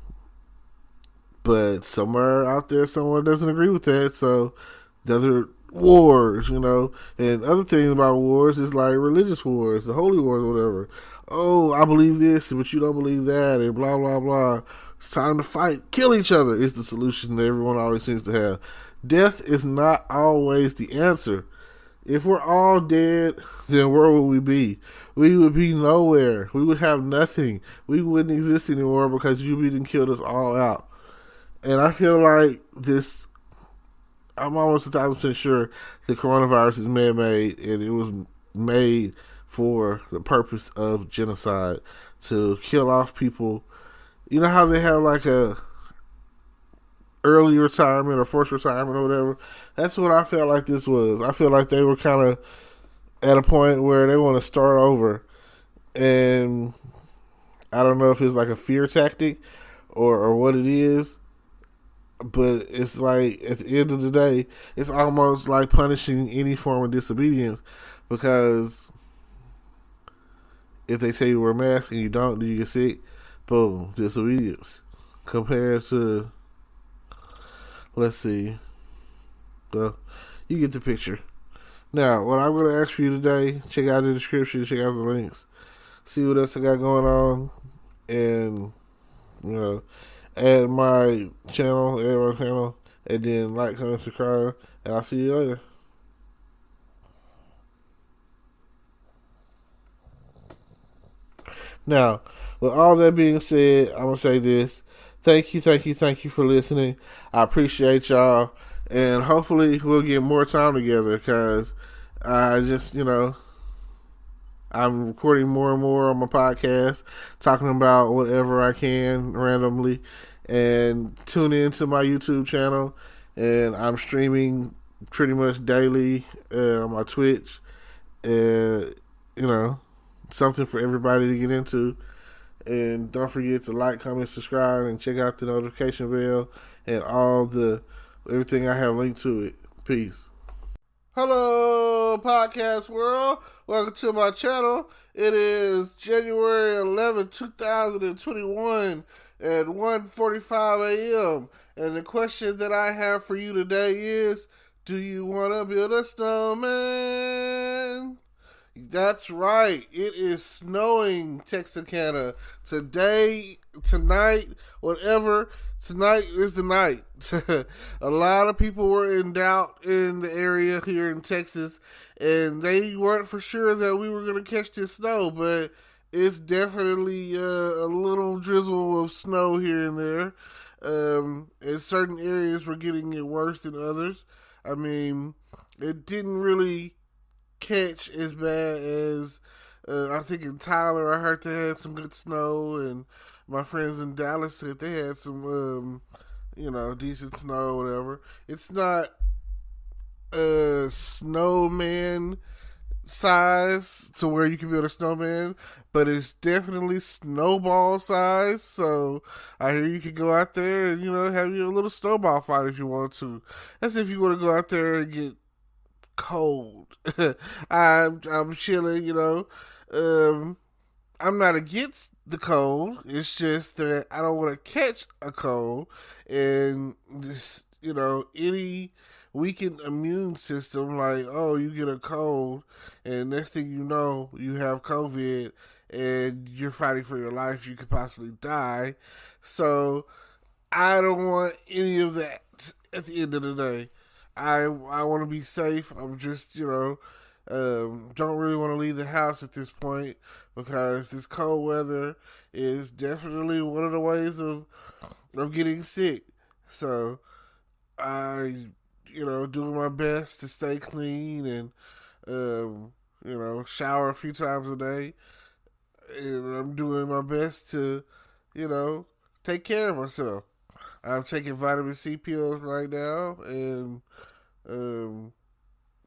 but somewhere out there, someone doesn't agree with that, so there's wars, and other things about wars is like religious wars, the holy wars, or whatever. Oh, I believe this, but you don't believe that, and blah, blah, blah. It's time to fight. Kill each other is the solution that everyone always seems to have. Death is not always the answer. If we're all dead, then where would we be? We would be nowhere. We would have nothing. We wouldn't exist anymore because you didn't kill us all out. And I feel like this, I'm almost 1,000% sure the coronavirus is man-made, and it was made for the purpose of genocide, to kill off people. You know how they have like a early retirement or forced retirement or whatever? That's what I felt like this was. I feel like they were kind of at a point where they want to start over. And I don't know if it's like a fear tactic or what it is. But it's like, at the end of the day, it's almost like punishing any form of disobedience, because if they tell you to wear a mask and you don't, then you get sick, boom, disobedience. Compared to, let's see, well, you get the picture. Now, what I'm going to ask for you today, check out the description, check out the links, see what else I got going on, and, add my channel, and then like, comment, subscribe, and I'll see you later. Now, with all that being said, I'm going to say this. Thank you for listening. I appreciate y'all. And hopefully we'll get more time together because I just, I'm recording more and more on my podcast, talking about whatever I can randomly. And tune into my YouTube channel. And I'm streaming pretty much daily on my Twitch. Something for everybody to get into. And don't forget to like, comment, subscribe, and check out the notification bell and everything I have linked to it. Peace. Hello, podcast world. Welcome to my channel. It is January 11, 2021 at 1:45 a.m. And the question that I have for you today is, do you want to build a snowman? That's right. It is snowing Texarkana today, tonight, whatever. Tonight is the night. A lot of people were in doubt in the area here in Texas, and they weren't for sure that we were going to catch this snow, but it's definitely a little drizzle of snow here and there. In certain areas, we're getting it worse than others. I mean, it didn't really catch as bad as I think in Tyler. I heard they had some good snow, and my friends in Dallas said they had some decent snow or whatever. It's not snowman size to where you can build a snowman, but it's definitely snowball size. So I hear you can go out there and have your little snowball fight if you want to. That's if you want to go out there and get cold. I'm chilling, I'm not against the cold. It's just that I don't want to catch a cold, and just any weakened immune system, like, oh, you get a cold and next thing you know you have COVID and you're fighting for your life, you could possibly die. So I don't want any of that at the end of the day. I want to be safe. I'm just, don't really want to leave the house at this point because this cold weather is definitely one of the ways of getting sick. So I, doing my best to stay clean and, shower a few times a day. And I'm doing my best to, take care of myself. I'm taking vitamin C pills right now, and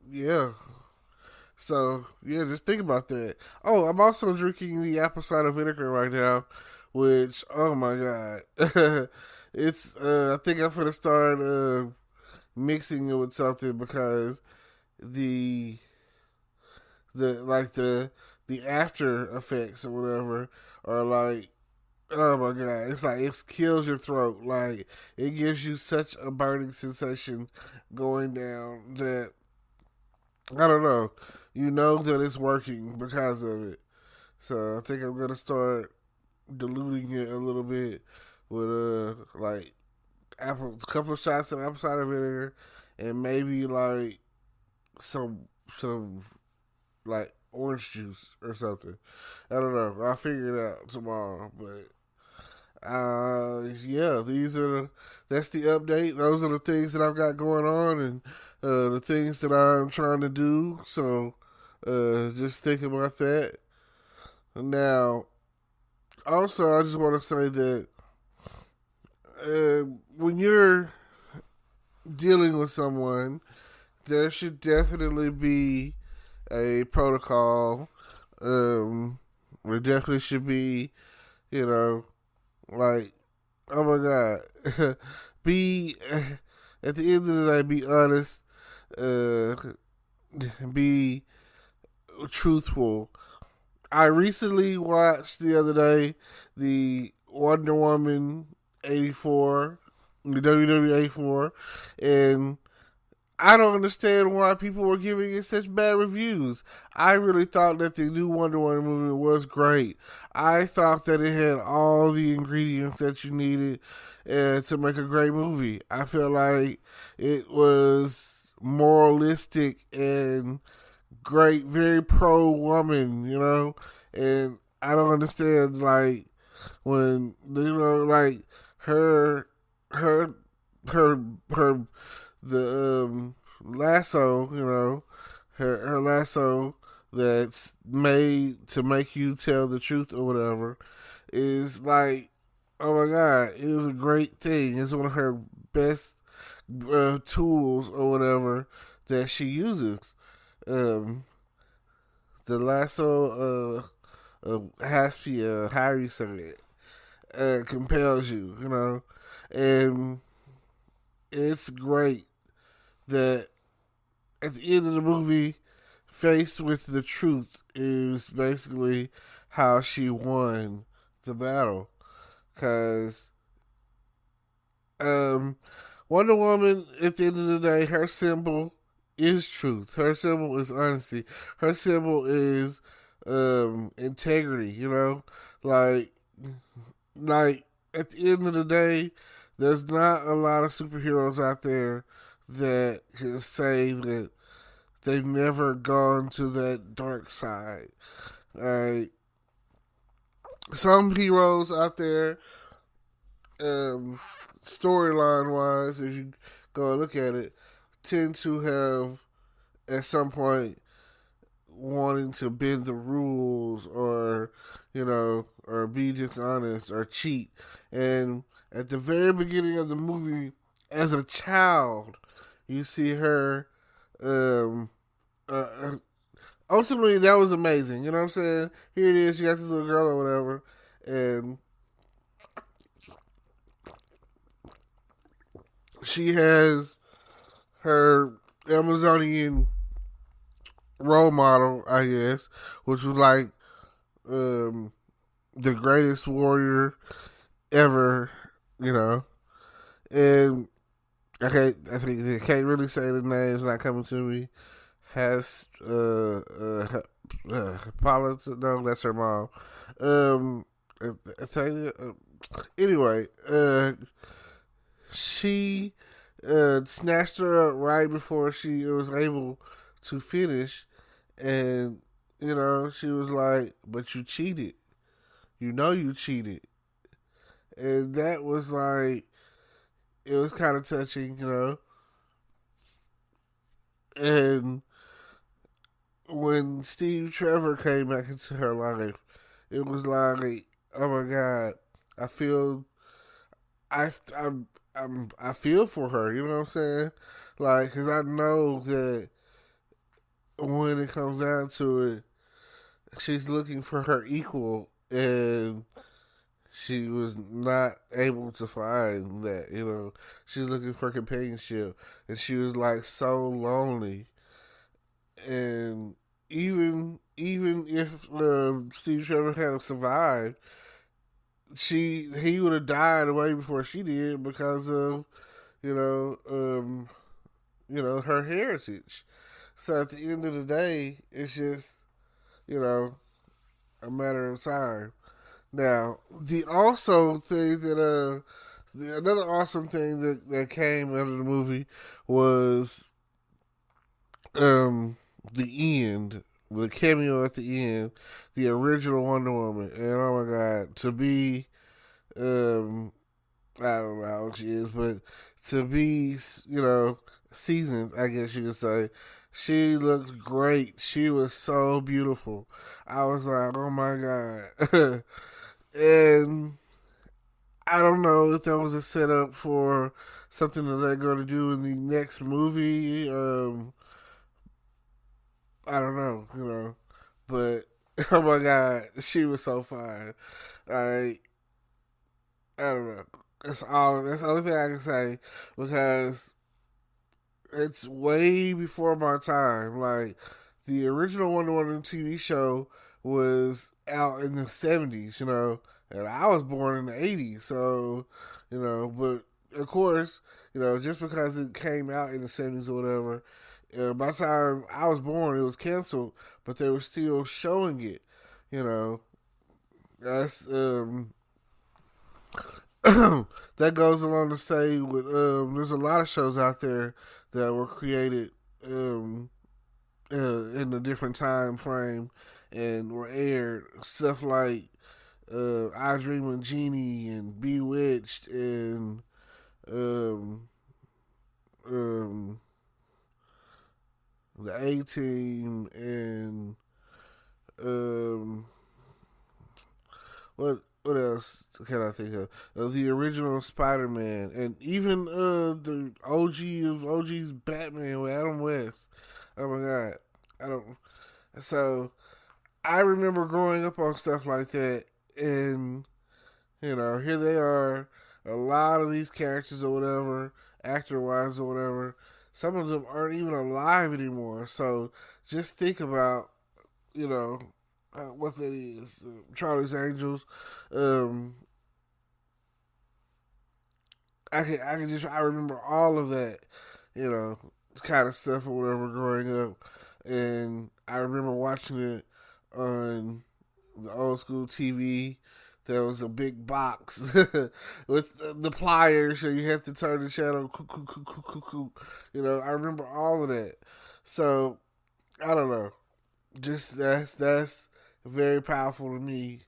yeah. So yeah, just think about that. Oh, I'm also drinking the apple cider vinegar right now, which, oh my god, it's I think I'm gonna start mixing it with something because the after effects or whatever are like, oh my god, it's like it kills your throat. Like, it gives you such a burning sensation going down that I don't know. You know that it's working because of it. So I think I'm gonna start diluting it a little bit with like a couple of shots of apple cider vinegar and maybe like some like orange juice or something. I don't know. I'll figure it out tomorrow, but yeah, that's the update. Those are the things that I've got going on and the things that I'm trying to do. So just think about that. Now, also, I just want to say that when you're dealing with someone, there should definitely be a protocol. There definitely should be, like, oh my god, be at the end of the day, be honest, be truthful. I recently watched the other day the Wonder Woman 84, the WWE 84, and I don't understand why people were giving it such bad reviews. I really thought that the new Wonder Woman movie was great. I thought that it had all the ingredients that you needed to make a great movie. I felt like it was moralistic and great, very pro-woman, and I don't understand, like, when, like, her, her, her, the, lasso, her lasso that's made to make you tell the truth or whatever is like, oh my God, it was a great thing. It's one of her best tools or whatever that she uses. Um, the lasso Haspia, how you say it, compels you, and it's great that at the end of the movie, faced with the truth is basically how she won the battle. Because Wonder Woman, at the end of the day, her symbol is truth. Her symbol is honesty. Her symbol is integrity. Like like at the end of the day, there's not a lot of superheroes out there that can say that they've never gone to that dark side. Like some heroes out there, storyline wise, if you go and look at it, tend to have at some point wanting to bend the rules or or be dishonest or cheat. And at the very beginning of the movie, as a child, you see her uh, ultimately that was amazing. You know what I'm saying? Here it is, you got this little girl or whatever, and she has her Amazonian role model, I guess, which was like the greatest warrior ever, and I can't really say the name. It's not coming to me. Has Paula? No, that's her mom. I tell you, anyway, she snatched her up right before she was able to finish, and she was like, "But you cheated. You cheated," and that was like, it was kind of touching, and when Steve Trevor came back into her life, it was like, oh my God, I feel, I feel for her. You know what I'm saying? Like, cause I know that when it comes down to it, she's looking for her equal, and she was not able to find that. She's looking for companionship, and she was like so lonely. And even if Steve Trevor had survived, he would have died way before she did because of you know um, her heritage. So at the end of the day, it's just you know a matter of time. Now the also thing that another awesome thing that came out of the movie was um the end, the cameo at the end, the original Wonder Woman, and oh my God, to be I don't know how she is, but to be seasoned, I guess you could say. She looked great. She was so beautiful. I was like, oh my God. And I don't know if that was a setup for something that they're going to do in the next movie. I don't know, but oh my God, she was so fine. I I don't know. That's all. That's the only thing I can say because it's way before my time. Like the original Wonder Woman TV show was out in the '70s, and I was born in the '80s. So, but of course, just because it came out in the '70s or whatever, by the time I was born, it was canceled, but they were still showing it. You know, that's that goes along to say with there's a lot of shows out there that were created in a different time frame, and were aired. Stuff like I Dream of Jeannie and Bewitched and um, um, the A Team and um, what else can I think of? The original Spider Man and even the OG of OG's Batman with Adam West. Oh my god, I don't. So I remember growing up on stuff like that, and here they are. A lot of these characters or whatever, actor wise or whatever, some of them aren't even alive anymore. So just think about, you know, what that is. Charlie's Angels. Um, I remember all of that, kind of stuff or whatever growing up, and I remember watching it on the old school TV. There was a big box with the pliers, so you had to turn the channel. I remember all of that. So I don't know. Just that's very powerful to me.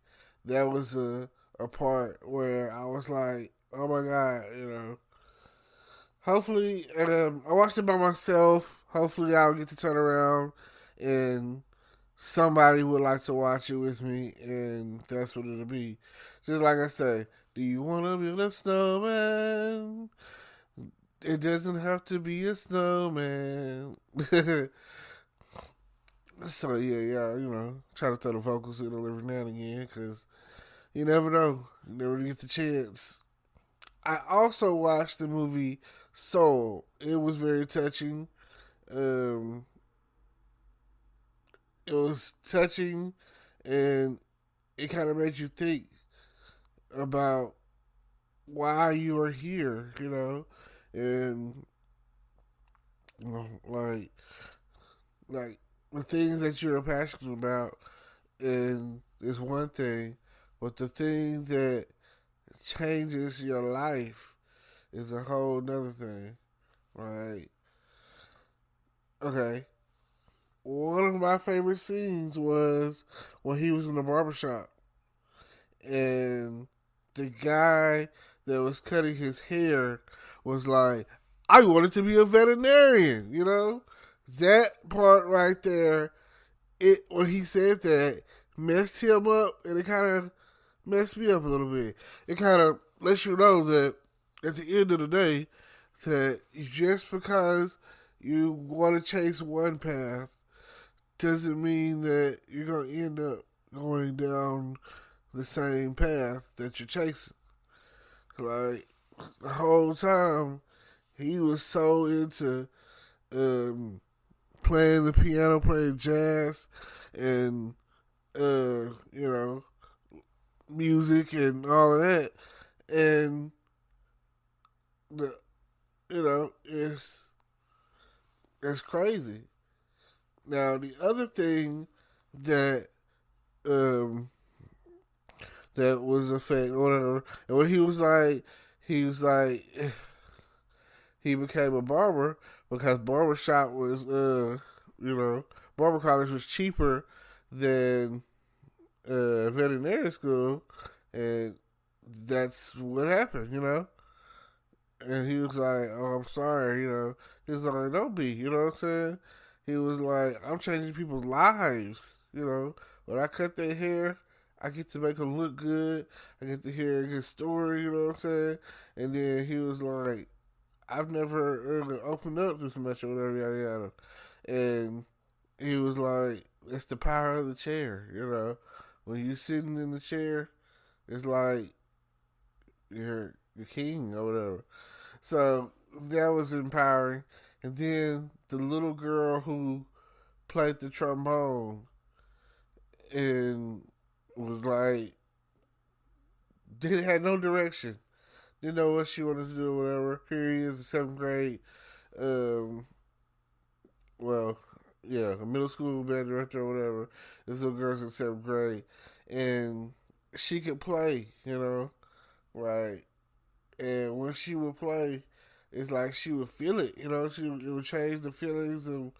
That was a part where I was like, oh my god. Hopefully, I watched it by myself. Hopefully, I'll get to turn around and somebody would like to watch it with me, and that's what it'll be. Just like I say, do you want to build a snowman? It doesn't have to be a snowman. So yeah, try to throw the vocals in every now and again, because you never know. You never get the chance. I also watched the movie Soul. It was very touching. Um, it was touching, and it kind of made you think about why you are here, and like the things that you're passionate about, and is one thing, but the thing that changes your life is a whole nother thing. Right? Okay. One of my favorite scenes was when he was in the barbershop and the guy that was cutting his hair was like, I wanted to be a veterinarian, That part right there, when he said that, messed him up, and it kind of messed me up a little bit. It kind of lets you know that at the end of the day, that just because you want to chase one path doesn't mean that you're going to end up going down the same path that you're chasing. Like, the whole time, he was so into playing the piano, playing jazz, and, music and all of that. And, it's crazy. Now, the other thing that um that was a fact, whatever, and when he was like he became a barber because barbershop was barber college was cheaper than veterinary school, and that's what happened. And he was like, oh, I'm sorry, He was like, don't be, you know what I'm saying? He was like, I'm changing people's lives, When I cut their hair, I get to make them look good. I get to hear a good story, you know what I'm saying? And then he was like, I've never really opened up this much or whatever, yada yada. And he was like, it's the power of the chair, When you sitting in the chair, it's like you're the king or whatever. So that was empowering. And then the little girl who played the trombone and was like, didn't have no direction, didn't know what she wanted to do or whatever. Here he is in seventh grade. Well, yeah, a middle school band director or whatever. This little girl's in seventh grade, and she could play, like, and when she would play, it's like she would feel it, it would change the feelings of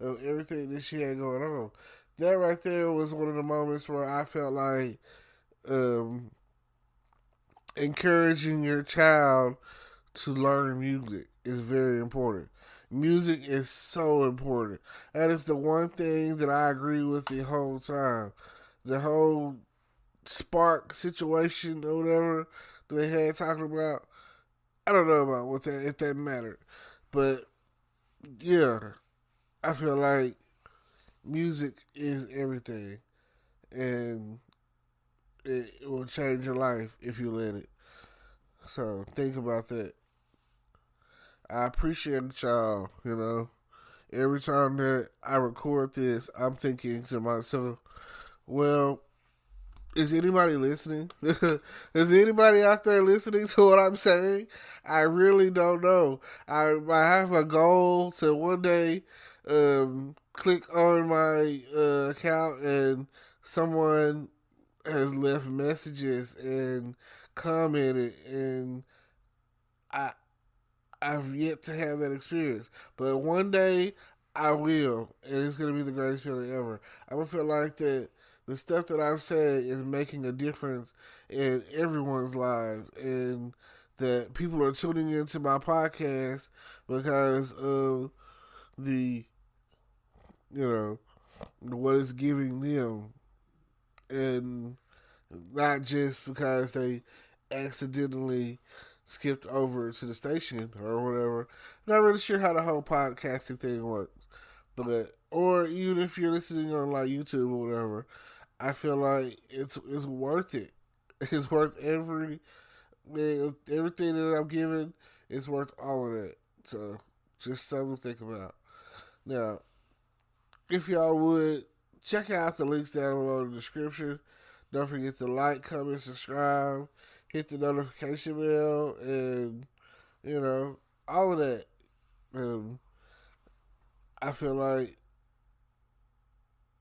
everything that she had going on. that right there was one of the moments where I felt like encouraging your child to learn music is very important. Music is so important. That is the one thing that I agree with the whole time. The whole spark situation or whatever they had talking about. I don't know about what that if that mattered, but yeah, I feel like music is everything, and it will change your life if you let it. So think about that. I appreciate y'all. Every time that I record this, I'm thinking to myself, well, is anybody listening? Is anybody out there listening to what I'm saying? I really don't know. I have a goal to one day click on my account and someone has left messages and commented, and I I've yet to have that experience. But one day I will, and it's gonna be the greatest feeling ever. I'm gonna feel like that the stuff that I've said is making a difference in everyone's lives, and that people are tuning into my podcast because of the what it's giving them, and not just because they accidentally skipped over to the station or whatever. Not really sure how the whole podcasting thing works, but or even if you're listening on like YouTube or whatever, I feel like it's worth it. It's worth everything that I'm giving. It's worth all of that. So just something to think about. Now, if y'all would check out the links down below in the description. Don't forget to like, comment, subscribe, hit the notification bell, and all of that. I feel like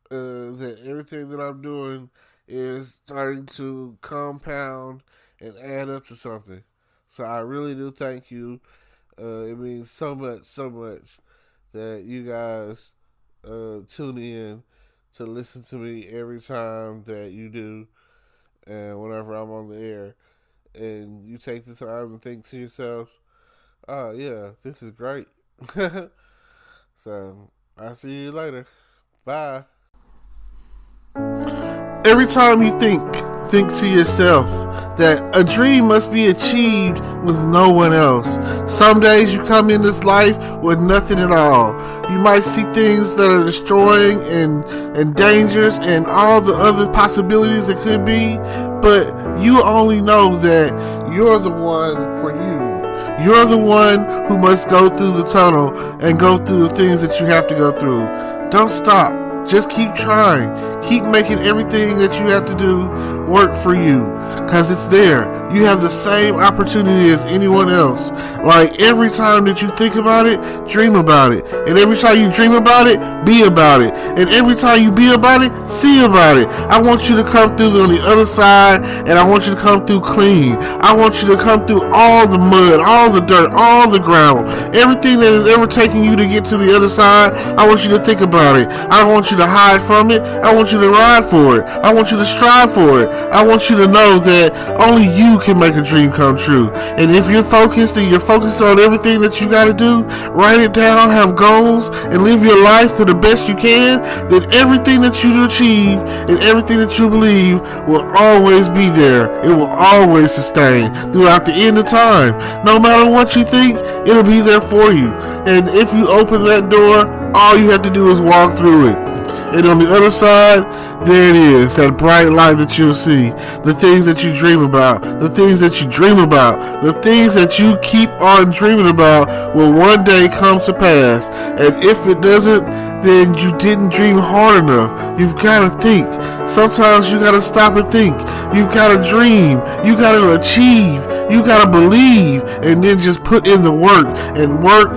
that everything that I'm doing is starting to compound and add up to something. So I really do thank you. It means so much that you guys tune in to listen to me every time that you do, and whenever I'm on the air, and you take the time to think to yourself, oh yeah, this is great. So I'll see you later. Bye. Every time you think to yourself that a dream must be achieved with no one else. Some days you come in this life with nothing at all. You might see things that are destroying and dangerous and all the other possibilities it could be, but you only know that you're the one for you. You're the one who must go through the tunnel and go through the things that you have to go through. Don't stop. Just keep trying. Keep making everything that you have to do work for you, because it's there. You have the same opportunity as anyone else. Like, every time that you think about it, dream about it. And every time you dream about it, be about it. And every time you be about it, see about it. I want you to come through on the other side, and I want you to come through clean. I want you to come through all the mud, all the dirt, all the gravel. Everything that has ever taken you to get to the other side, I want you to think about it. I don't want you to hide from it. I want you to ride for it. I want you to strive for it. I want you to know that only you can make a dream come true. And if you're focused and you're focused on everything that you got to do, write it down, have goals, and live your life to the best you can, then everything that you achieve and everything that you believe will always be there. It will always sustain throughout the end of time. No matter what you think, it'll be there for you. And if you open that door, all you have to do is walk through it. And on the other side, there it is, that bright light that you'll see. The things that you dream about, the things that you dream about, the things that you keep on dreaming about will one day come to pass. And if it doesn't, then you didn't dream hard enough. You've got to think. Sometimes you got to stop and think. You've got to dream. You got to achieve. You got to believe. And then just put in the work. And work.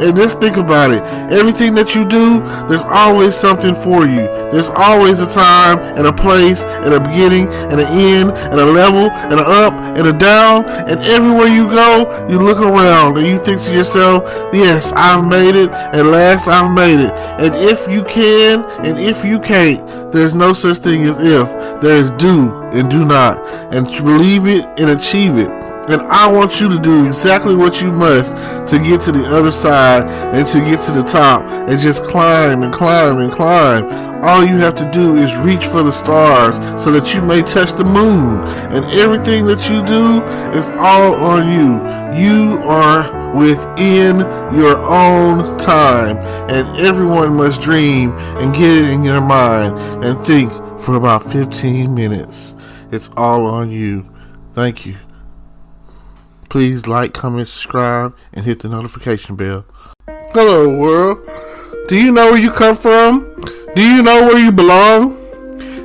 And just think about it. Everything that you do, there's always something for you. There's always a time and a place and a beginning and an end and a level and an up and a down. And everywhere you go, you look around and you think to yourself, yes, I've made it. At last, I've made it. And if you can and if you can't, there's no such thing as if. There is do and do not. And believe it and achieve it. And I want you to do exactly what you must to get to the other side and to get to the top and just climb and climb and climb. All you have to do is reach for the stars so that you may touch the moon. And everything that you do is all on you. You are within your own time. And everyone must dream and get it in their mind and think for about 15 minutes. It's all on you. Thank you. Please like, comment, subscribe, and hit the notification bell. Hello, world. Do you know where you come from? Do you know where you belong?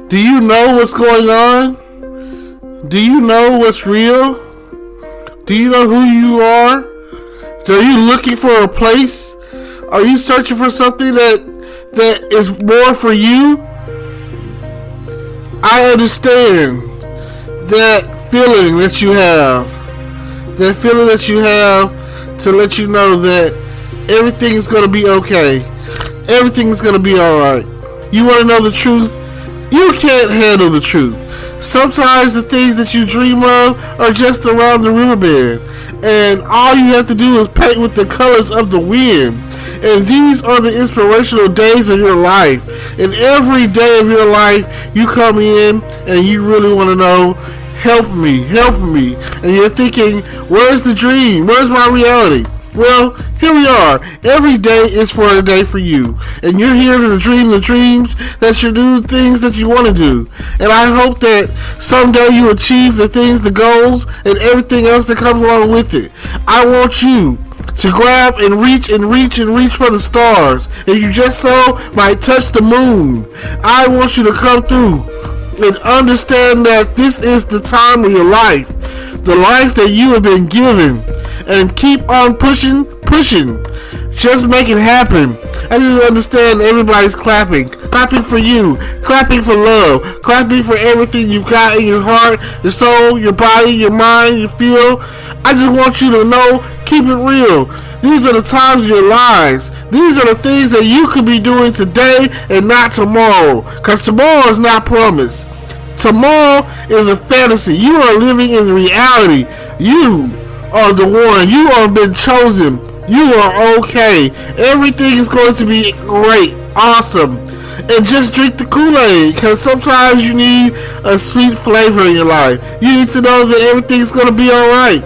Do you know what's going on? Do you know what's real? Do you know who you are? Are you looking for a place? Are you searching for something that is more for you? I understand that feeling that you have. That feeling that you have to let you know that everything is going to be okay. Everything is going to be alright. You want to know the truth? You can't handle the truth. Sometimes the things that you dream of are just around the riverbed. And all you have to do is paint with the colors of the wind. And these are the inspirational days of your life. And every day of your life, you come in and you really want to know, help me. And you're thinking, where's the dream? Where's my reality? Well, here we are. Every day is for a day for you. And you're here to dream the dreams that you do, things that you want to do. And I hope that someday you achieve the things, the goals, and everything else that comes along with it. I want you to grab and reach for the stars. And you just so might touch the moon. I want you to come through and understand that this is the time of your life, the life that you have been given, and keep on pushing. Just make it happen. I need to understand everybody's clapping for you, clapping for love, clapping for everything you've got in your heart, your soul, your body, your mind, your feel. I just want you to know, keep it real. These are the times of your lives. These are the things that you could be doing today and not tomorrow. Because tomorrow is not promised. Tomorrow is a fantasy. You are living in reality. You are the one. You have been chosen. You are okay. Everything is going to be great. Awesome. And just drink the Kool-Aid. Because sometimes you need a sweet flavor in your life. You need to know that everything's going to be alright.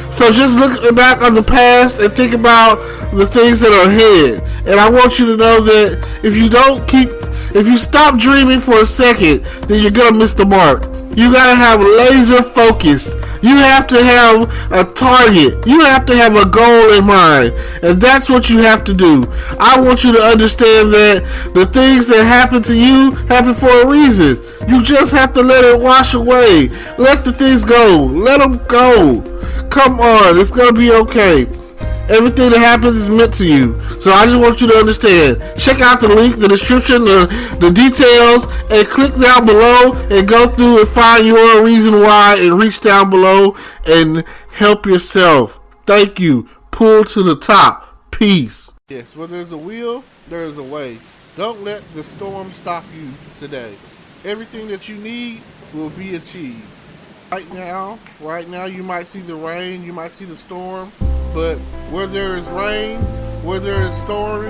So just look back on the past and think about the things that are ahead. And I want you to know that if you stop dreaming for a second, then you're going to miss the mark. You got to have laser focus. You have to have a target. You have to have a goal in mind. And that's what you have to do. I want you to understand that the things that happen to you happen for a reason. You just have to let it wash away. Let the things go. Let them go. Come on, it's going to be okay. Everything that happens is meant to you. So I just want you to understand. Check out the link, the description, the details, and click down below and go through and find your reason why and reach down below and help yourself. Thank you. Pull to the top. Peace. Yes, where there's a will, there is a way. Don't let the storm stop you today. Everything that you need will be achieved. Right now, you might see the rain, you might see the storm, but where there is rain, where there is storm,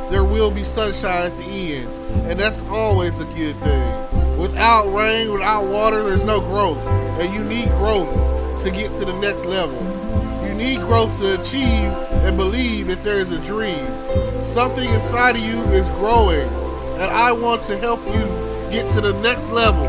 there will be sunshine at the end, and that's always a good thing. Without rain, without water, there's no growth, and you need growth to get to the next level. You need growth to achieve and believe that there is a dream. Something inside of you is growing, and I want to help you get to the next level.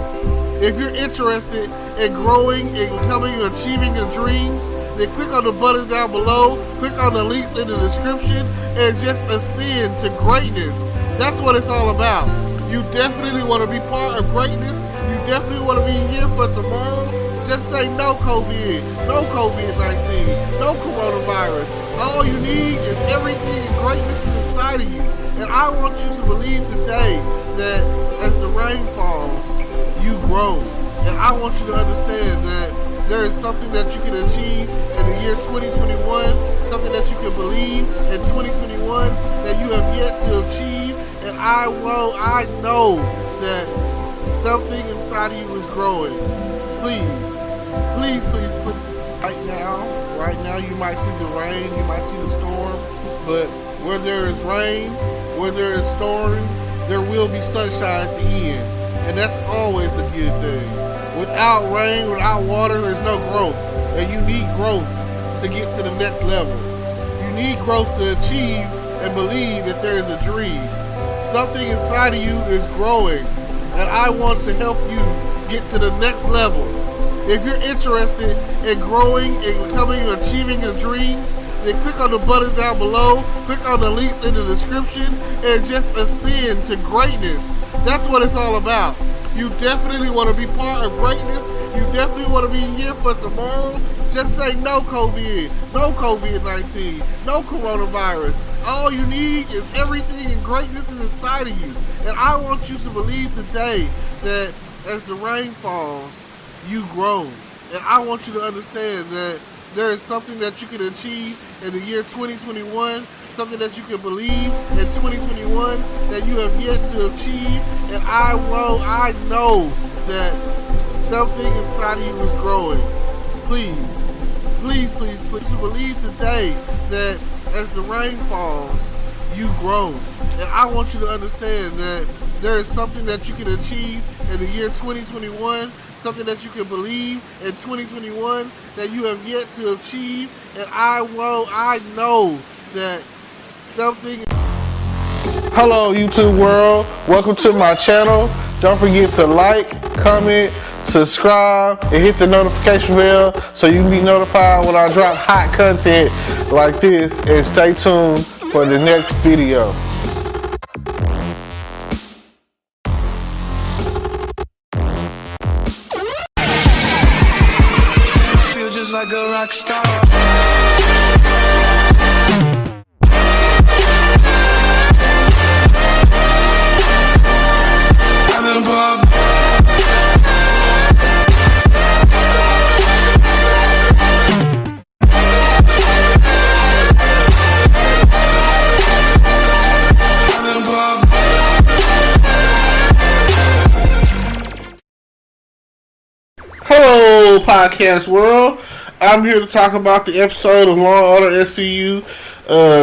If you're interested in growing and becoming and achieving your dreams, then click on the button down below, click on the links in the description, and just ascend to greatness. That's what it's all about. You definitely want to be part of greatness. You definitely want to be here for tomorrow. Just say no COVID, no COVID-19, no coronavirus. All you need is everything and greatness is inside of you. And I want you to believe today that as the rain falls, you grow. And I want you to understand that there is something that you can achieve in the year 2021, something that you can believe in 2021 that you have yet to achieve. And I know that something inside of you is growing. Please, right now you might see the rain, you might see the storm, but where there is rain, where there is storm, there will be sunshine at the end. And that's always a good thing. Without rain, without water, there's no growth. And you need growth to get to the next level. You need growth to achieve and believe that there is a dream. Something inside of you is growing. And I want to help you get to the next level. If you're interested in growing and becoming and achieving your dreams, then click on the button down below, click on the links in the description, and just ascend to greatness. That's what it's all about. You definitely want to be part of greatness. You definitely want to be here for tomorrow. Just say no COVID, no COVID-19, no coronavirus. All you need is everything and greatness is inside of you. And I want you to believe today that as the rain falls, you grow. And I want you to understand that there is something that you can achieve in the year 2021, something that you can believe in 2021 that you have yet to achieve. And I know that something inside of you is growing. Please believe today that as the rain falls, you grow. And I want you to understand that there is something that you can achieve in the year 2021, something that you can believe in 2021 that you have yet to achieve. And I know that something. Hello YouTube world, welcome to my channel. Don't forget to like, comment, subscribe, and hit the notification bell so you can be notified when I drop hot content like this. And stay tuned for the next video. Feel just like a rock star. Hello, podcast world. I'm here to talk about the episode of Law & Order SCU,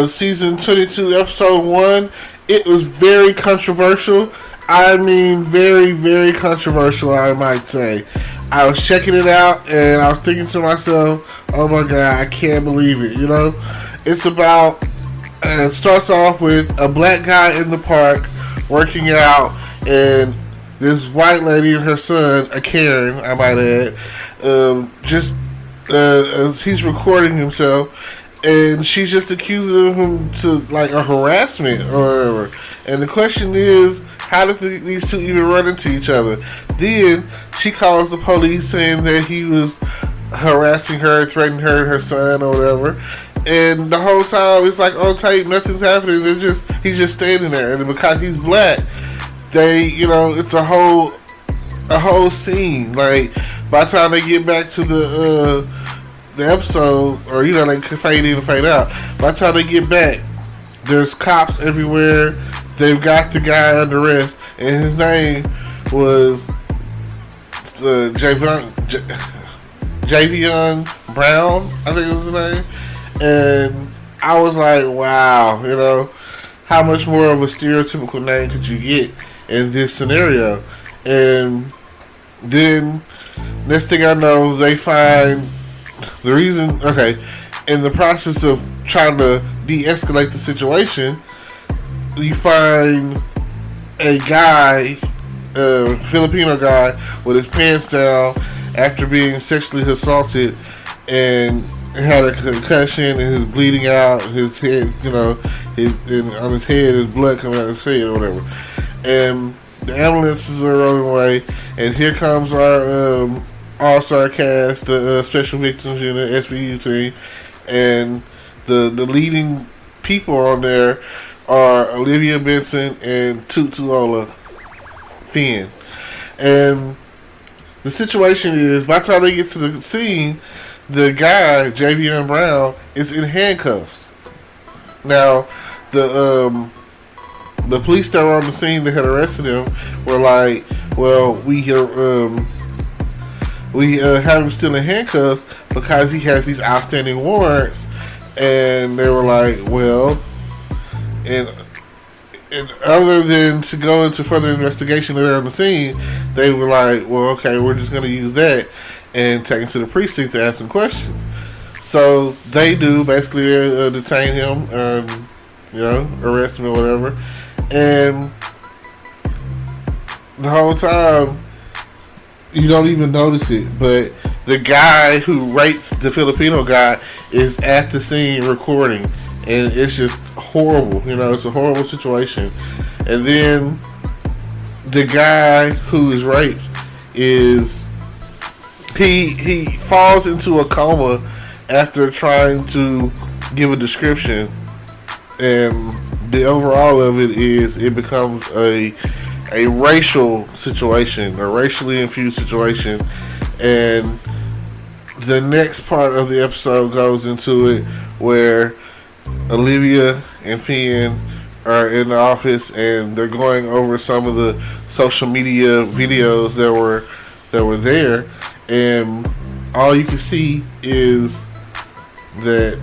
season 22, episode 1. It was very controversial. I mean, very, very controversial, I might say. I was checking it out, and I was thinking to myself, oh my God, I can't believe it, you know? It's about, it starts off with a black guy in the park working out, and this white lady and her son, a Karen, I might add, as he's recording himself, and she's just accusing him to like a harassment or whatever. And the question is, how did these two even run into each other? Then she calls the police saying that he was harassing her, threatening her and her son or whatever. And the whole time it's like on tape, nothing's happening. He's just standing there, and because he's black, it's a whole scene. Like by the time they get back to the episode, or they fade in and fade out. By the time they get back, there's cops everywhere. They've got the guy under arrest, and his name was Javion Brown, I think it was his name. And I was like, wow, how much more of a stereotypical name could you get in this scenario? And then next thing I know, they find the reason. Okay, in the process of trying to de-escalate the situation, you find a guy, a Filipino guy, with his pants down after being sexually assaulted, and had a concussion and is bleeding out. His head, on his head, his blood coming out of his head or whatever. And the ambulances are rolling away, and here comes our all-star cast, the Special Victims Unit, SVU team, and the leading people on there are Olivia Benson and Tutuola Finn. And the situation is, by the time they get to the scene, the guy, Javion Brown, is in handcuffs. Now, the police that were on the scene that had arrested him were like, well, we have him still in handcuffs because he has these outstanding warrants. And they were like, well, and other than to go into further investigation there on the scene, they were like, well, okay, we're just going to use that and take him to the precinct to ask some questions. So they do, basically detain him, arrest him or whatever. And the whole time, you don't even notice it, but the guy who raped the Filipino guy is at the scene recording, and it's just horrible. It's a horrible situation. And then the guy who is raped is he falls into a coma after trying to give a description, and the overall of it is it becomes a racial situation, a racially infused situation. And the next part of the episode goes into it where Olivia and Finn are in the office and they're going over some of the social media videos that were there, and all you can see is that,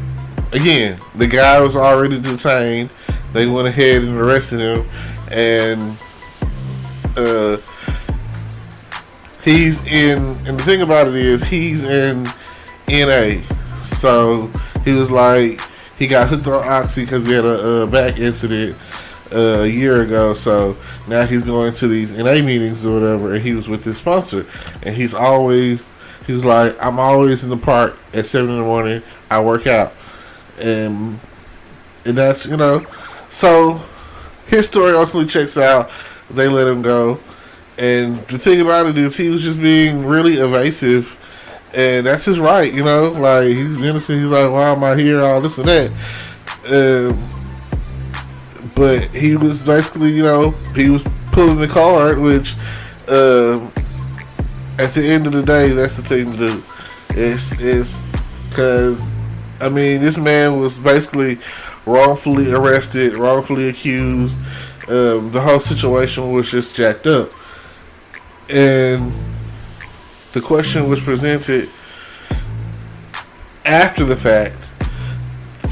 again, the guy was already detained. They went ahead and arrested him, and he's in, and the thing about it is he's in NA. So he was like, he got hooked on Oxy because he had a back incident a year ago. So now he's going to these NA meetings or whatever, and he was with his sponsor, and he was like, I'm always in the park at 7 in the morning. I work out, and that's, so his story ultimately checks out. They let him go. And the thing about it is he was just being really evasive, and that's his right, like, he's innocent. He's like, why am I here, all this and that, but he was basically, he was pulling the card, which at the end of the day, that's the thing to do. It's because, I mean, this man was basically wrongfully arrested, wrongfully accused. The whole situation was just jacked up. And the question was presented after the fact.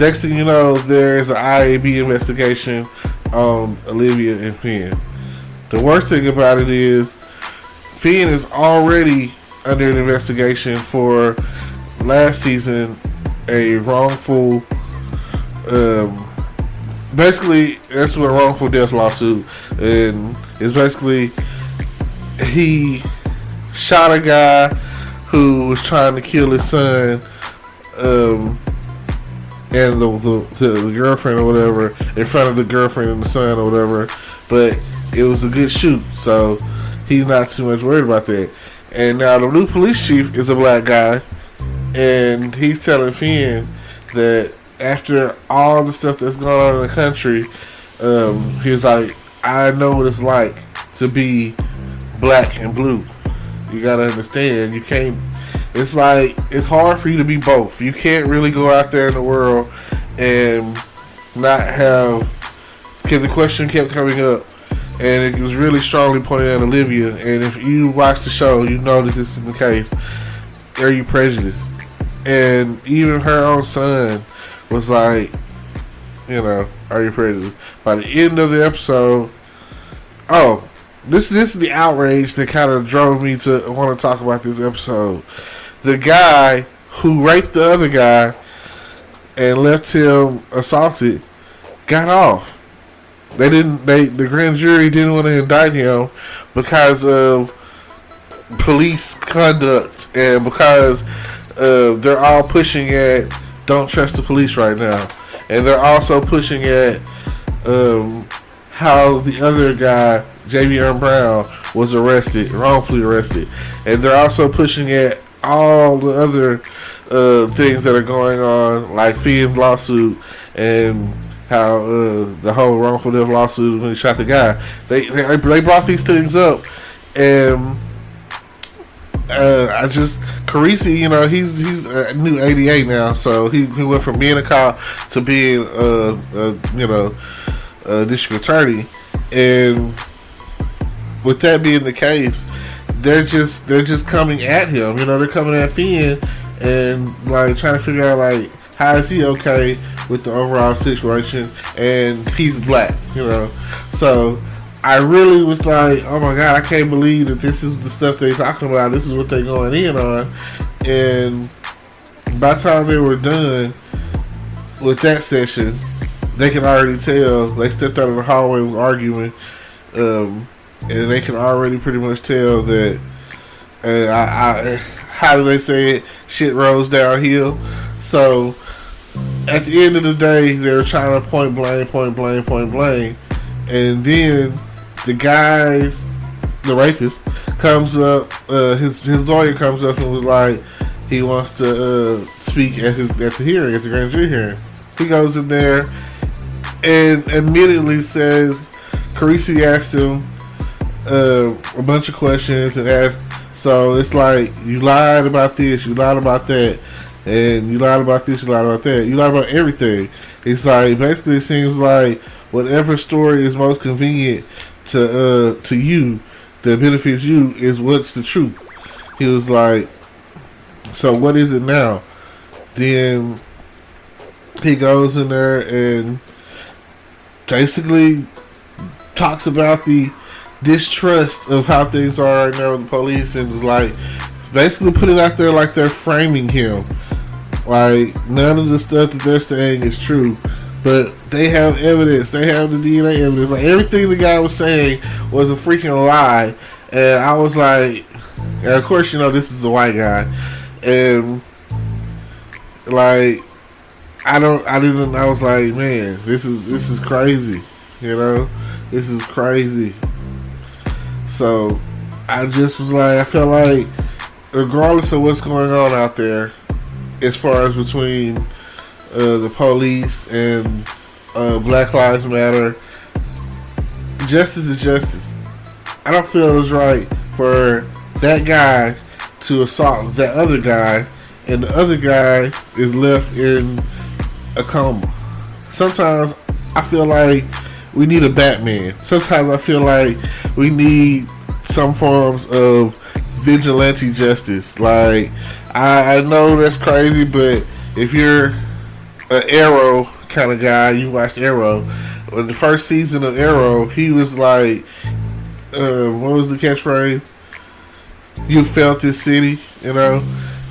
Next thing you know, there's an IAB investigation on Olivia and Finn. The worst thing about it is Finn is already under an investigation for last season, a wrongful, basically that's what a wrongful death lawsuit, and it's basically he shot a guy who was trying to kill his son, and the girlfriend or whatever, in front of the girlfriend and the son or whatever, but it was a good shoot, so he's not too much worried about that. And now the new police chief is a black guy, and he's telling Finn that after all the stuff that's going on in the country, he was like, I know what it's like to be black and blue. You gotta understand, you can't, it's like, it's hard for you to be both. You can't really go out there in the world and not have, because the question kept coming up, and it was really strongly pointed at Olivia, and if you watch the show, you know that this is the case. Are you prejudiced? And even her own son was like, are you prejudiced? By the end of the episode, this is the outrage that kind of drove me to want to talk about this episode. The guy who raped the other guy and left him assaulted got off. The grand jury didn't want to indict him because of police conduct, and because they're all pushing at don't trust the police right now, and they're also pushing at how the other guy, Javion Brown, was arrested, wrongfully arrested. And they're also pushing at all the other things that are going on, like Finn's lawsuit and how the whole wrongful death lawsuit when he shot the guy. They brought these things up, and Carisi, you know, he's a new 88 now, so he went from being a cop to being a district attorney, and with that being the case, they're just coming at him. You know, they're coming at Finn and like trying to figure out like how is he okay with the overall situation, and he's black. You know, so I really was like, oh my god, I can't believe that this is the stuff they're talking about. This is what they're going in on. And by the time they were done with that session, they can already tell. They stepped out of the hallway and was arguing, and they can already pretty much tell that. How do they say it? Shit rolls downhill. So at the end of the day, they were trying to point blame, and then the guys, the rapist, comes up. His lawyer comes up and was like, he wants to speak at the hearing, at the grand jury hearing. He goes in there and immediately says, Carisi asked him a bunch of questions and asked. So it's like, you lied about this, you lied about that, and you lied about this, you lied about that, you lied about everything. It's like, basically it seems like whatever story is most convenient to you, that benefits you, is what's the truth. He was like, so what is it now? Then he goes in there and basically talks about the distrust of how things are right now with the police, and it's basically put it out there like they're framing him. Like, none of the stuff that they're saying is true, but they have evidence. They have the DNA evidence. Like, everything the guy was saying was a freaking lie. And I was like, and of course, you know, this is a white guy, and like, I was like, man, this is crazy. You know, this is crazy. So I just was like, I felt like regardless of what's going on out there, as far as between the police and Black Lives Matter, justice is justice. I don't feel it's right for that guy to assault that other guy, and the other guy is left in a coma. Sometimes I feel like we need a Batman. Sometimes I feel like we need some forms of vigilante justice. Like, I know that's crazy, but if you're an Arrow kind of guy, you watched Arrow. In the first season of Arrow, he was like, what was the catchphrase? You felt this city, you know?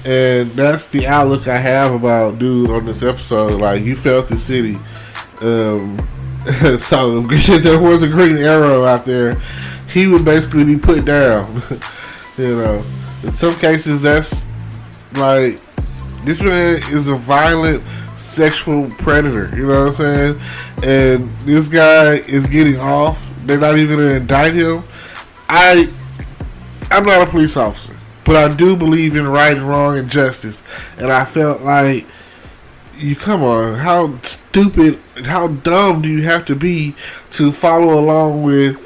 And that's the outlook I have about dude on this episode. Like, you felt the city. So if there was a Green Arrow out there, he would basically be put down. You know, in some cases, that's like, this man is a violent sexual predator. You know what I'm saying? And this guy is getting off. They're not even going to indict him. I'm not a police officer, but I do believe in right and wrong and justice. And I felt like, you come on, how stupid, how dumb do you have to be to follow along with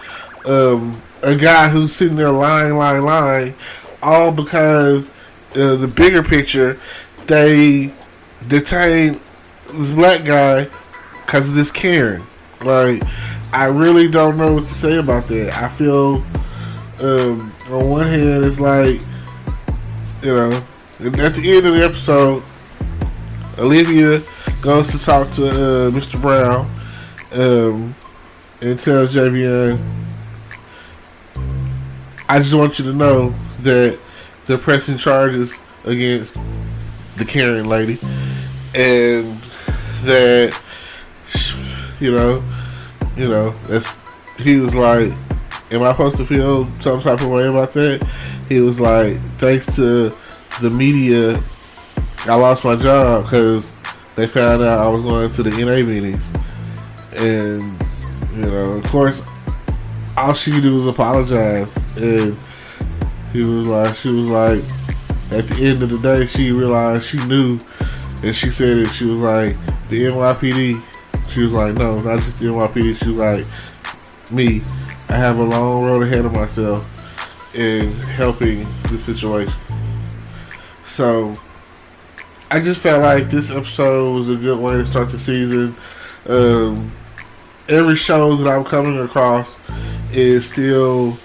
a guy who's sitting there lying, all because the bigger picture, they detain this black guy because of this Karen. Like, I really don't know what to say about that. I feel on one hand, it's like, you know, at the end of the episode, Olivia goes to talk to Mr. Brown and tells Javion, I just want you to know that they're pressing charges against the Karen lady, and that, you know, that's, he was like, am I supposed to feel some type of way about that? He was like, thanks to the media, I lost my job because they found out I was going to the NA meetings. And, you know, of course, all she could do was apologize, and she was like, at the end of the day, she realized she knew, and she said it. She was like, the NYPD. She was like, no, not just the NYPD. She was like, me. I have a long road ahead of myself in helping the situation. So I just felt like this episode was a good way to start the season. Every show that I'm coming across is still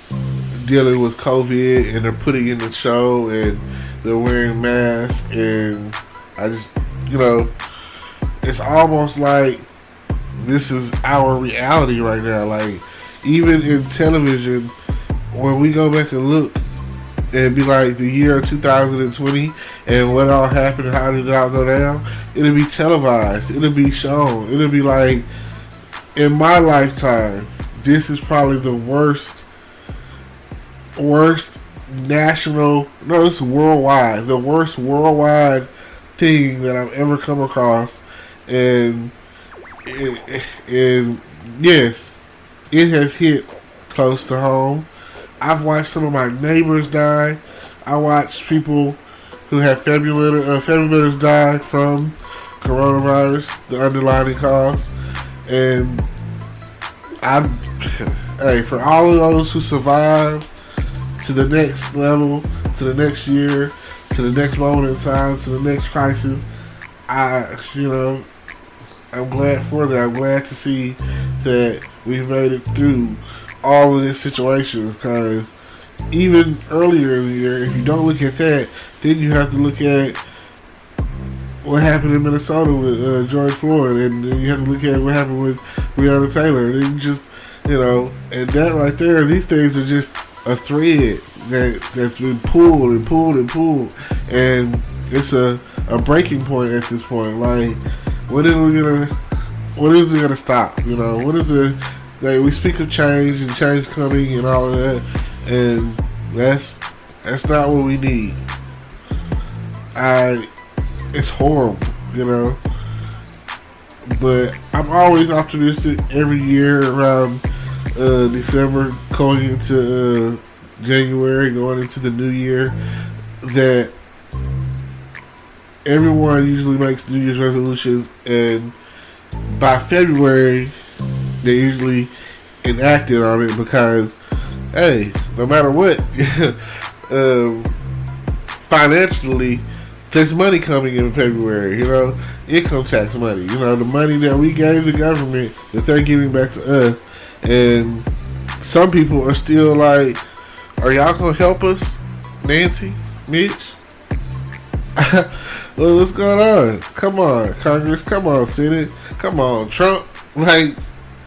dealing with COVID, and they're putting in the show, and they're wearing masks, and I just, it's almost like this is our reality right now. Like, even in television, when we go back and look, and be like the year 2020 and what all happened and how did it all go down, it'll be televised, it'll be shown, it'll be like, in my lifetime, this is probably the worst national, no, it's worldwide, the worst worldwide thing that I've ever come across. And yes, it has hit close to home. I've watched some of my neighbors die. I watched people who have family members die from coronavirus, the underlying cause. And hey, for all of those who survive to the next level, to the next year, to the next moment in time, to the next crisis, I'm glad for that. I'm glad to see that we've made it through all of these situations, because even earlier in the year, if you don't look at that, then you have to look at what happened in Minnesota with George Floyd, and then you have to look at what happened with Breonna Taylor, and then just, and that right there, these things are just a thread that's been pulled and pulled and pulled, and it's a breaking point at this point. Like, when is it gonna stop? What is it? Like, we speak of change and change coming and all of that, and that's not what we need. It's horrible, but I'm always optimistic every year around December, going into January, going into the new year, that everyone usually makes New Year's resolutions, and by February they usually enacted on it, because, hey, no matter what, financially, there's money coming in February, income tax money, the money that we gave the government that they're giving back to us. And some people are still like, are y'all gonna help us, Nancy, Mitch? Well, what's going on? Come on, Congress. Come on, Senate. Come on, Trump. Like,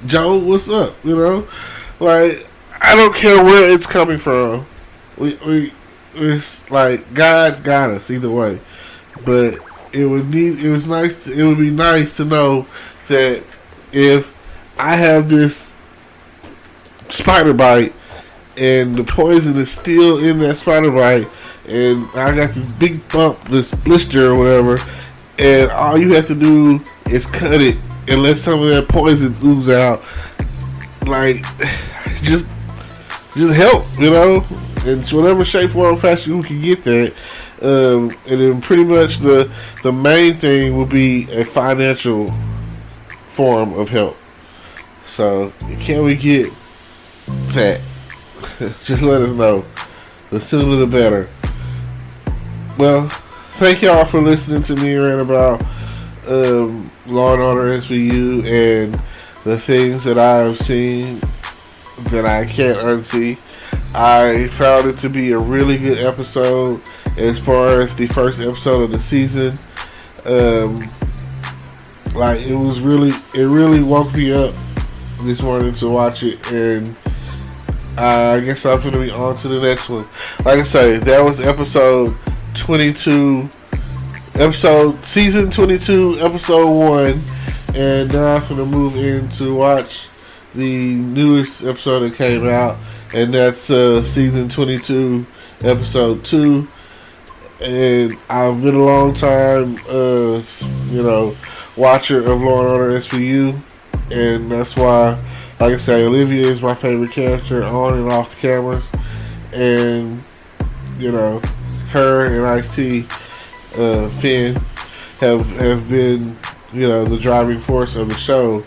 Joe, what's up? Like, I don't care where it's coming from. It's like, God's got us either way. But it would be nice to know that if I have this spider bite and the poison is still in that spider bite, and I got this big bump, this blister or whatever, and all you have to do is cut it and let some of that poison ooze out. Like, just help, in whatever shape, form, or fashion we can get that. And then pretty much the main thing will be a financial form of help. So, can we get that? Just let us know. The sooner the better. Well, thank y'all for listening to me rant about Law and Order SVU and the things that I have seen that I can't unsee. I found it to be a really good episode as far as the first episode of the season. Like, it really woke me up this morning to watch it, and I guess I'm going to be on to the next one. Like I say, that was episode 22, season 22, episode 1, and now I'm going to move in to watch the newest episode that came out, and that's season 22, episode 2. And I've been a long time, watcher of Law and Order SVU, and that's why like I say, Olivia is my favorite character on and off the cameras, and you know, her and Ice-T, Finn, have been, you know, the driving force of the show.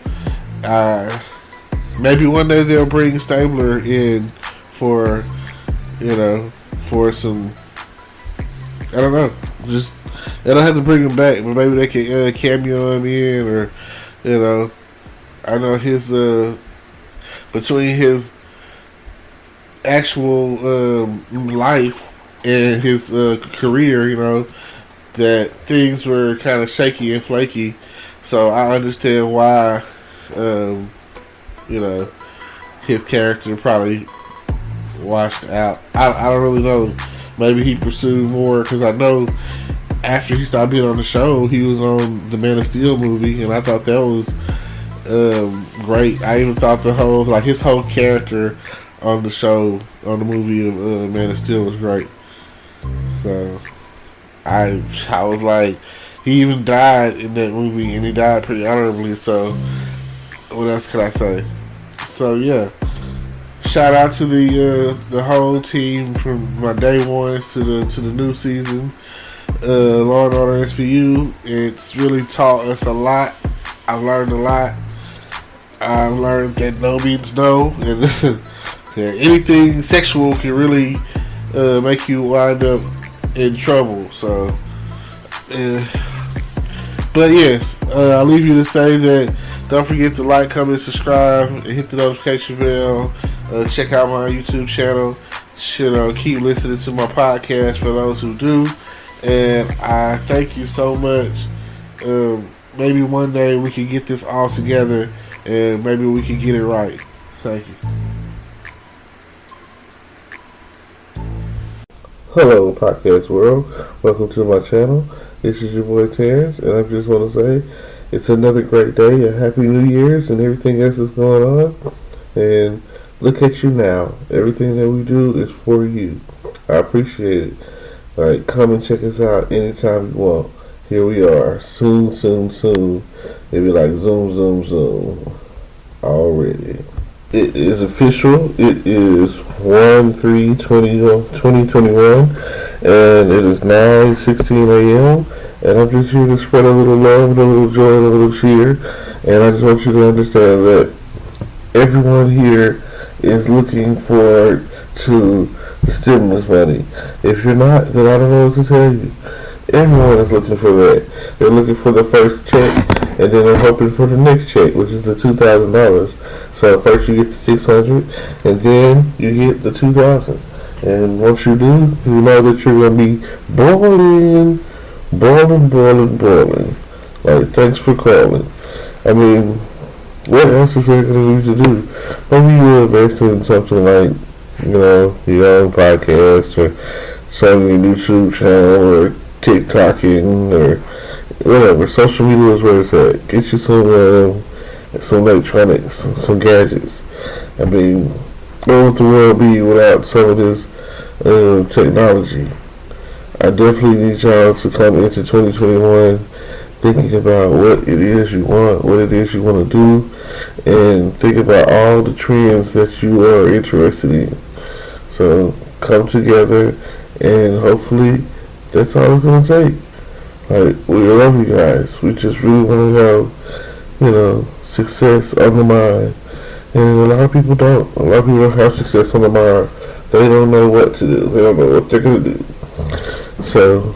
Maybe one day they'll bring Stabler in for, you know, for some. I don't know. Just they don't have to bring him back, but maybe they can cameo him in, or you know, I know his between his actual life and his career, you know, that things were kind of shaky and flaky. So I understand why, you know, his character probably washed out. I don't really know. Maybe he pursued more, because I know after he stopped being on the show, he was on the Man of Steel movie, and I thought that was great. I even thought his whole character on the show, on the movie of Man of Steel was great. So I was like, he even died in that movie, and he died pretty honorably. So what else can I say? So yeah, shout out to the whole team from my day ones to the new season. Law and Order SVU. It's really taught us a lot. I've learned a lot. I've learned that no means no, and that anything sexual can really make you wind up in trouble. So, but yes, I'll leave you to say that don't forget to like, comment, subscribe, and hit the notification bell. Check out my YouTube channel. Keep listening to my podcast for those who do. And I thank you so much. Maybe one day we can get this all together, and maybe we can get it right. Thank you. Hello, podcast world. Welcome to my channel. This is your boy Terrence, and I just want to say it's another great day, a happy New Year's, and everything else is going on. And look at you now. Everything that we do is for you. I appreciate it. Alright, come and check us out anytime you want. Here we are. Soon, soon, soon. It'll be like zoom, zoom, zoom. Already. It is official. It is 1/3/2021, and it is 9:16 a.m. And I'm just here to spread a little love and a little joy and a little cheer. And I just want you to understand that everyone here is looking forward to the stimulus money. If you're not, then I don't know what to tell you. Everyone is looking for that. They're looking for the first check, and then they're hoping for the next check, which is the $2,000. So first you get the $600, and then you get the $2,000. And once you do, you know that you're gonna be boiling. Like, thanks for calling. I mean, what else is there gonna need to do? Maybe you invest in something like, you know, your own podcast, or some YouTube channel, or TikToking, or whatever. Social media is where it's at. Get you some electronics, some gadgets. I mean, where would the world be without some of this technology? I definitely need y'all to come into 2021 thinking about what it is you want, what it is you want to do, and think about all the trends that you are interested in. So come together, and hopefully that's all it's going to take. Like, we love you guys. We just really want to have, you know, success on the mind. And a lot of people don't. A lot of people don't have success on the mind. They don't know what to do. They don't know what they're going to do. So,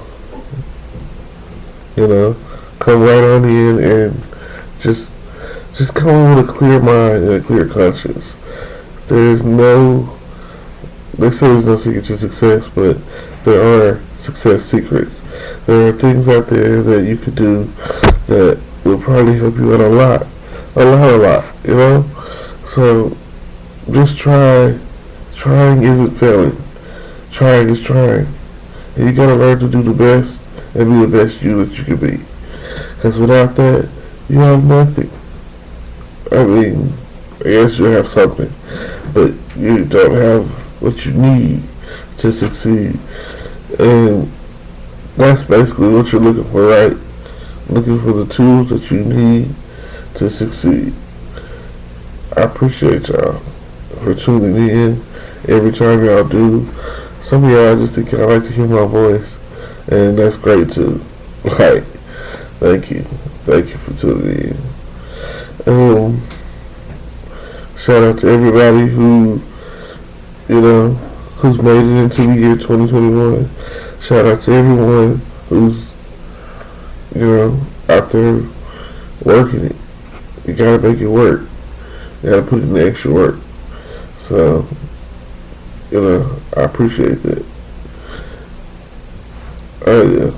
you know, come right on in and just come with a clear mind and a clear conscience. They say there's no secret to success, but there are success secrets. There are things out there that you could do that will probably help you out a lot, you know? So, just try. Trying isn't failing. Trying is trying. And you gotta learn to do the best and be the best you that you can be. Because without that, you have nothing. I mean, I guess you have something, but you don't have what you need to succeed. And that's basically what you're looking for, right? Looking for the tools that you need to succeed. I appreciate y'all for tuning in every time y'all do. Some of y'all just think I like to hear my voice, and that's great too. Like, thank you for tuning in. Shout out to everybody who's made it into the year 2021. Shout out to everyone who's out there working it. You gotta make it work. You gotta put in the extra work. So, I appreciate that. Yeah.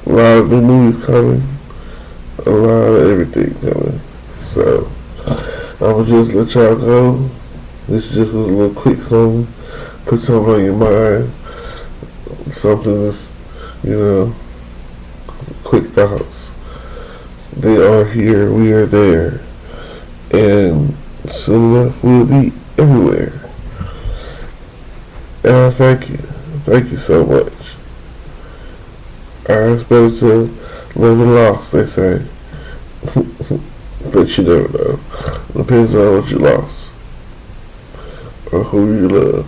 A lot of new movies coming. A lot of everything coming. So, I'ma just let y'all go. This just was a little quick song. Put something on your mind. Something that's, quick thoughts. They are here, we are there. And soon enough we'll be everywhere. And I thank you. Thank you so much. It's better to live and lost, they say. But you never know. Depends on what you lost. Or who you love.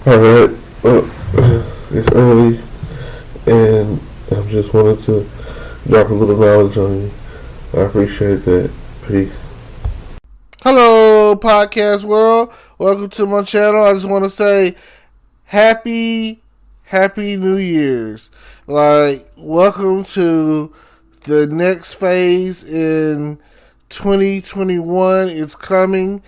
Alright, well, it's early, and I just wanted to drop a little knowledge on you. I appreciate that. Peace. Hello, podcast world. Welcome to my channel. I just want to say happy New Year's. Welcome to the next phase in 2021. It's coming.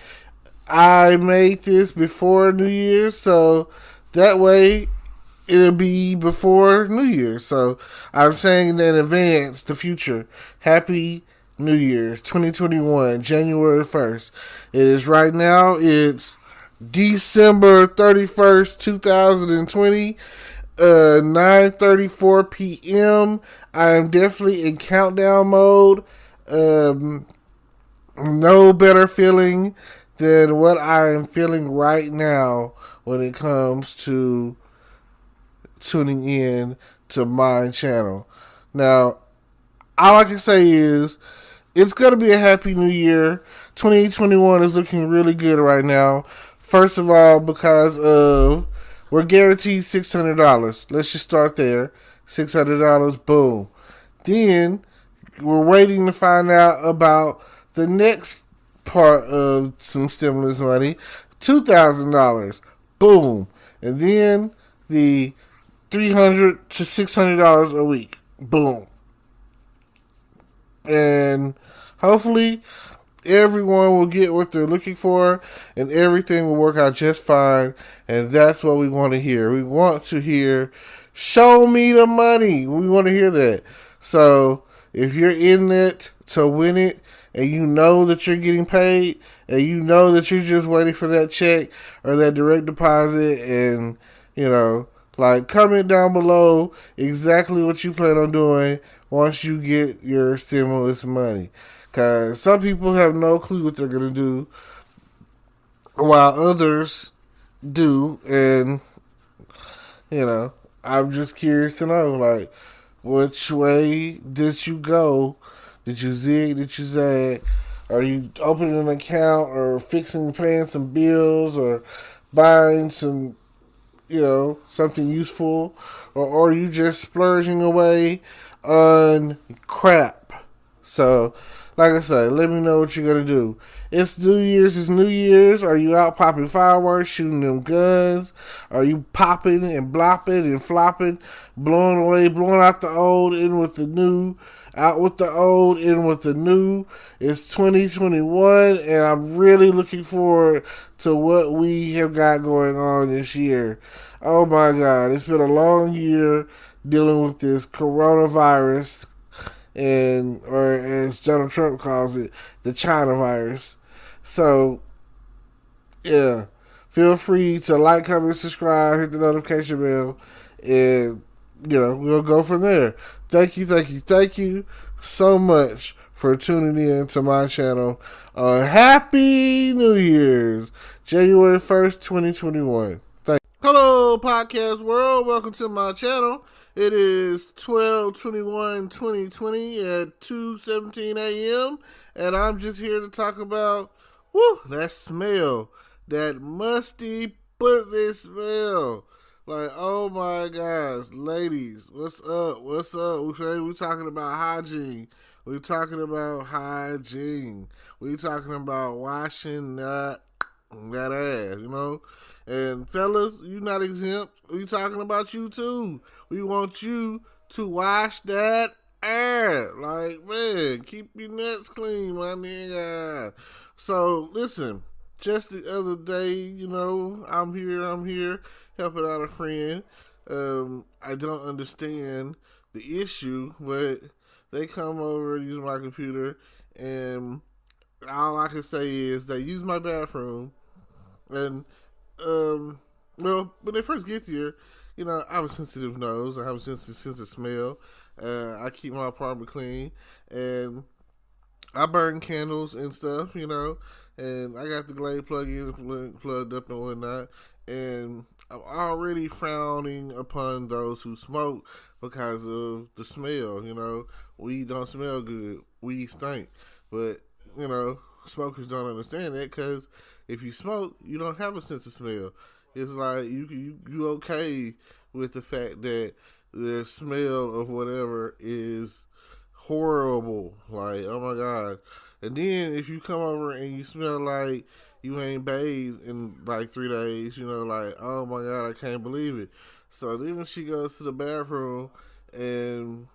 I made this before New Year's, so that way it'll be before New Year's. So I'm saying in advance, the future. Happy New Year's 2021, January 1st. It is right now. It's December 31st, 2020, 9:34 p.m. I am definitely in countdown mode. No better feeling than what I am feeling right now when it comes to tuning in to my channel. Now, all I can say is it's going to be a happy new year. 2021 is looking really good right now. First of all, because we're guaranteed $600. Let's just start there. $600, boom. Then we're waiting to find out about the next part of some stimulus money, $2,000, boom, and then the $300 to $600 a week, boom, and hopefully everyone will get what they're looking for, and everything will work out just fine. And that's what we want to hear. We want to hear, "Show me the money." We want to hear that. So if you're in it to win it, and you know that you're getting paid, and you know that you're just waiting for that check or that direct deposit, and, comment down below exactly what you plan on doing once you get your stimulus money. Because some people have no clue what they're going to do, while others do. And, I'm just curious to know, which way did you go? Did you zig? Did you zag? Are you opening an account or paying some bills or buying some, something useful? Or are you just splurging away on crap? So, like I said, let me know what you're going to do. It's New Year's. Are you out popping fireworks, shooting them guns? Are you popping and blopping and flopping, blowing out the old, in with the new? Out with the old, in with the new. It's 2021, and I'm really looking forward to what we have got going on this year. Oh my God, it's been a long year dealing with this coronavirus, or as Donald Trump calls it, the China virus. So, yeah, feel free to like, comment, subscribe, hit the notification bell, and we'll go from there. Thank you so much for tuning in to my channel. Happy New Year's, January 1st, 2021. Hello, Hello, podcast world. Welcome to my channel. It is 12/21/2020 at 2:17 a.m. and I'm just here to talk about that smell, that musty pussy smell. Like, oh my gosh, ladies, what's up? What's up? We talking about hygiene. We talking about hygiene. We talking about washing that ass, you know. And fellas, you not exempt. We talking about you too. We want you to wash that ass. Like, man, keep your nuts clean, my nigga. So listen, just the other day, you know, I'm here helping out a friend. I don't understand the issue, but they come over and use my computer, and all I can say is they use my bathroom. And well, when they first get here, you know, I have a sensitive nose. I have a sense of smell. I keep my apartment clean, and I burn candles and stuff, you know. And I got the Glade plug-in plugged up and whatnot. And I'm already frowning upon those who smoke because of the smell. You know, weed don't smell good. Weed stink. But you know, smokers don't understand that because if you smoke, you don't have a sense of smell. It's like you okay with the fact that the smell of whatever is horrible. Like, oh my God. And then if you come over and you smell like you ain't bathed in like 3 days, you know, like, oh my God, I can't believe it. So then when she goes to the bathroom and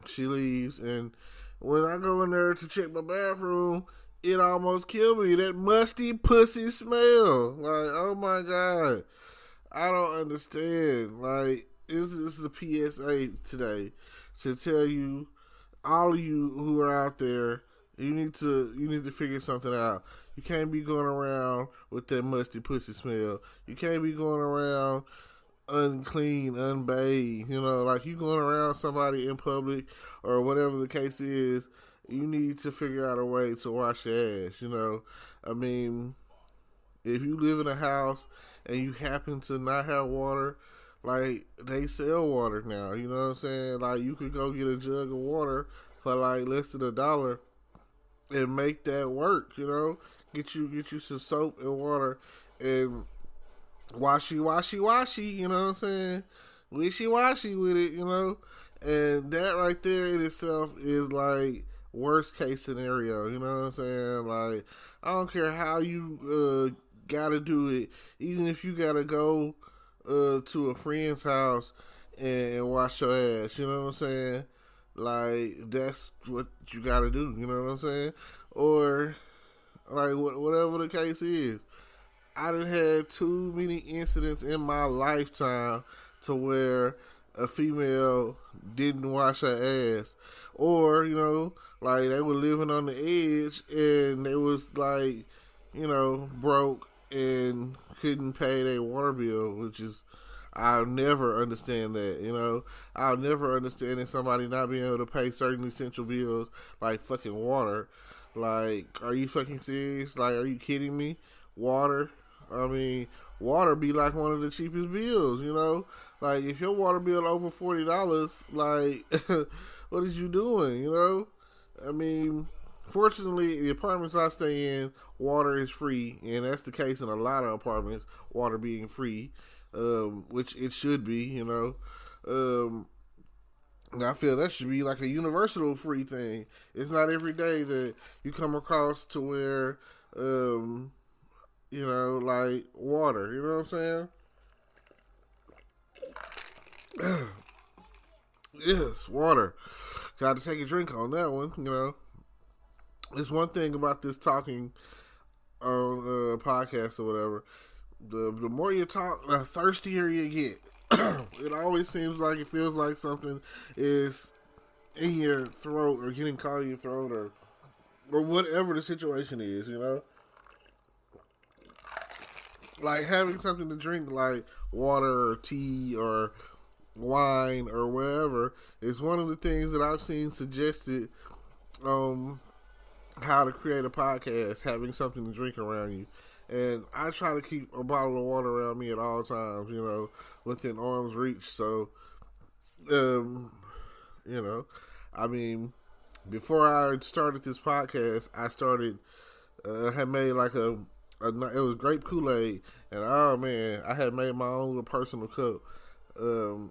she leaves, and when I go in there to check my bathroom, it almost killed me. That musty pussy smell. Like, oh my God. I don't understand. Like, this is a PSA today to tell you, all of you who are out there, you need to figure something out. You can't be going around with that musty pussy smell. You can't be going around unclean, unbathed. You know, like you going around somebody in public or whatever the case is. You need to figure out a way to wash your ass, you know. I mean, if you live in a house and you happen to not have water, like, they sell water now, you know what I'm saying? Like, you could go get a jug of water for like less than $1 and make that work, you know. Get you some soap and water and washy, you know what I'm saying? Wishy-washy with it, you know. And that right there in itself is like worst case scenario, you know what I'm saying? Like, I don't care how you gotta do it, even if you gotta go to a friend's house and wash your ass, you know what I'm saying? Like, that's what you gotta do, you know what I'm saying? Or like whatever the case is. I done had too many incidents in my lifetime to where a female didn't wash her ass, or you know, like they were living on the edge and they was like, you know, broke and couldn't pay their water bill, which is, I'll never understand that, you know. I'll never understand that somebody not being able to pay certain essential bills like fucking water. Like, are you fucking serious? Like, are you kidding me? Water? I mean, water be like one of the cheapest bills, you know? Like, if your water bill over $40, like, what is you doing, you know? I mean, fortunately, the apartments I stay in, water is free, and that's the case in a lot of apartments, water being free, which it should be, you know? And I feel that should be like a universal free thing. It's not every day that you come across to where, you know, like water, you know what I'm saying? Yes, water. Got to take a drink on that one, you know. There's one thing about this talking on a podcast or whatever. The more you talk, the thirstier you get. It always seems like it feels like something is in your throat or getting caught in your throat or whatever the situation is, you know? Like having something to drink like water or tea or wine or whatever is one of the things that I've seen suggested how to create a podcast, having something to drink around you. And I try to keep a bottle of water around me at all times, within arm's reach. So, um, you know, I mean, before I started this podcast, I started had made like it was grape Kool-Aid, and oh man, I had made my own little personal cup, and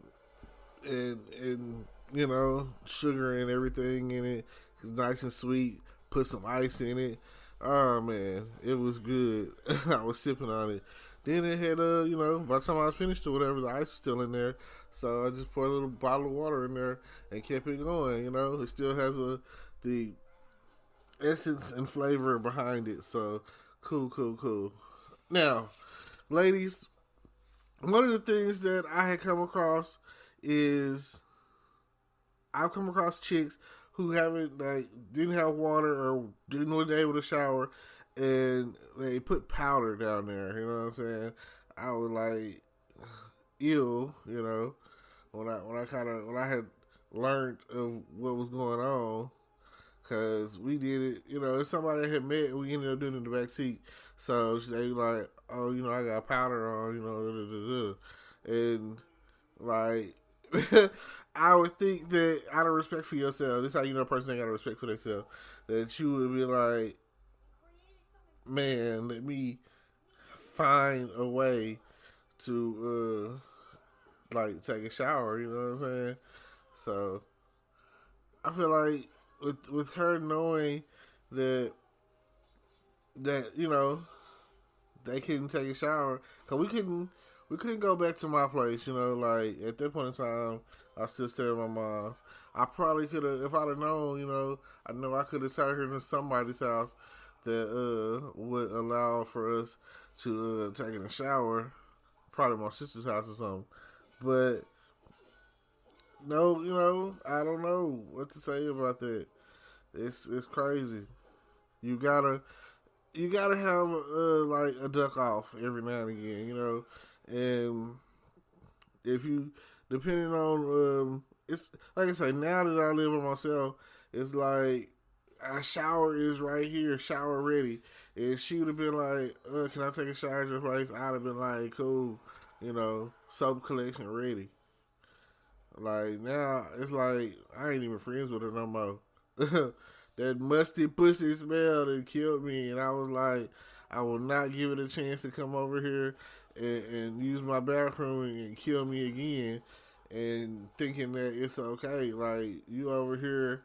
sugar and everything in it. It's nice and sweet. Put some ice in it. Oh man, it was good. I was sipping on it. Then it had by the time I was finished or whatever, the ice is still in there. So I just poured a little bottle of water in there and kept it going. It still has the essence and flavor behind it. So cool. Now, ladies, one of the things that I had come across is I've come across chicks who didn't have water or didn't know they able to shower, and they put powder down there. You know what I'm saying? I was like, ew. When I had learned of what was going on. Cause we did it, it's somebody I had met and we ended up doing it in the back seat. So they like, oh, I got powder on, and like, I would think that out of respect for yourself, this is how you know a person ain't got respect for themselves, that you would be like, man, let me find a way to take a shower. You know what I'm saying? So I feel like with her knowing that they couldn't take a shower, because we couldn't go back to my place. Like at that point in time, I still stayed at my mom's. I probably could have, if I'd have known. I know I could have taken her to somebody's house that would allow for us to take in a shower, probably my sister's house or something. But no, I don't know what to say about that. It's crazy. You gotta have a duck off every now and again, and if you depending on it's like I say, now that I live with myself, it's like a shower is right here, shower ready. If she would have been like, can I take a shower at your place? I'd have been like, cool, soap collection ready. Like now, it's like I ain't even friends with her no more. That musty pussy smell that killed me, and I was like, I will not give it a chance to come over here and use my bathroom and kill me again. And thinking that it's okay, like you over here,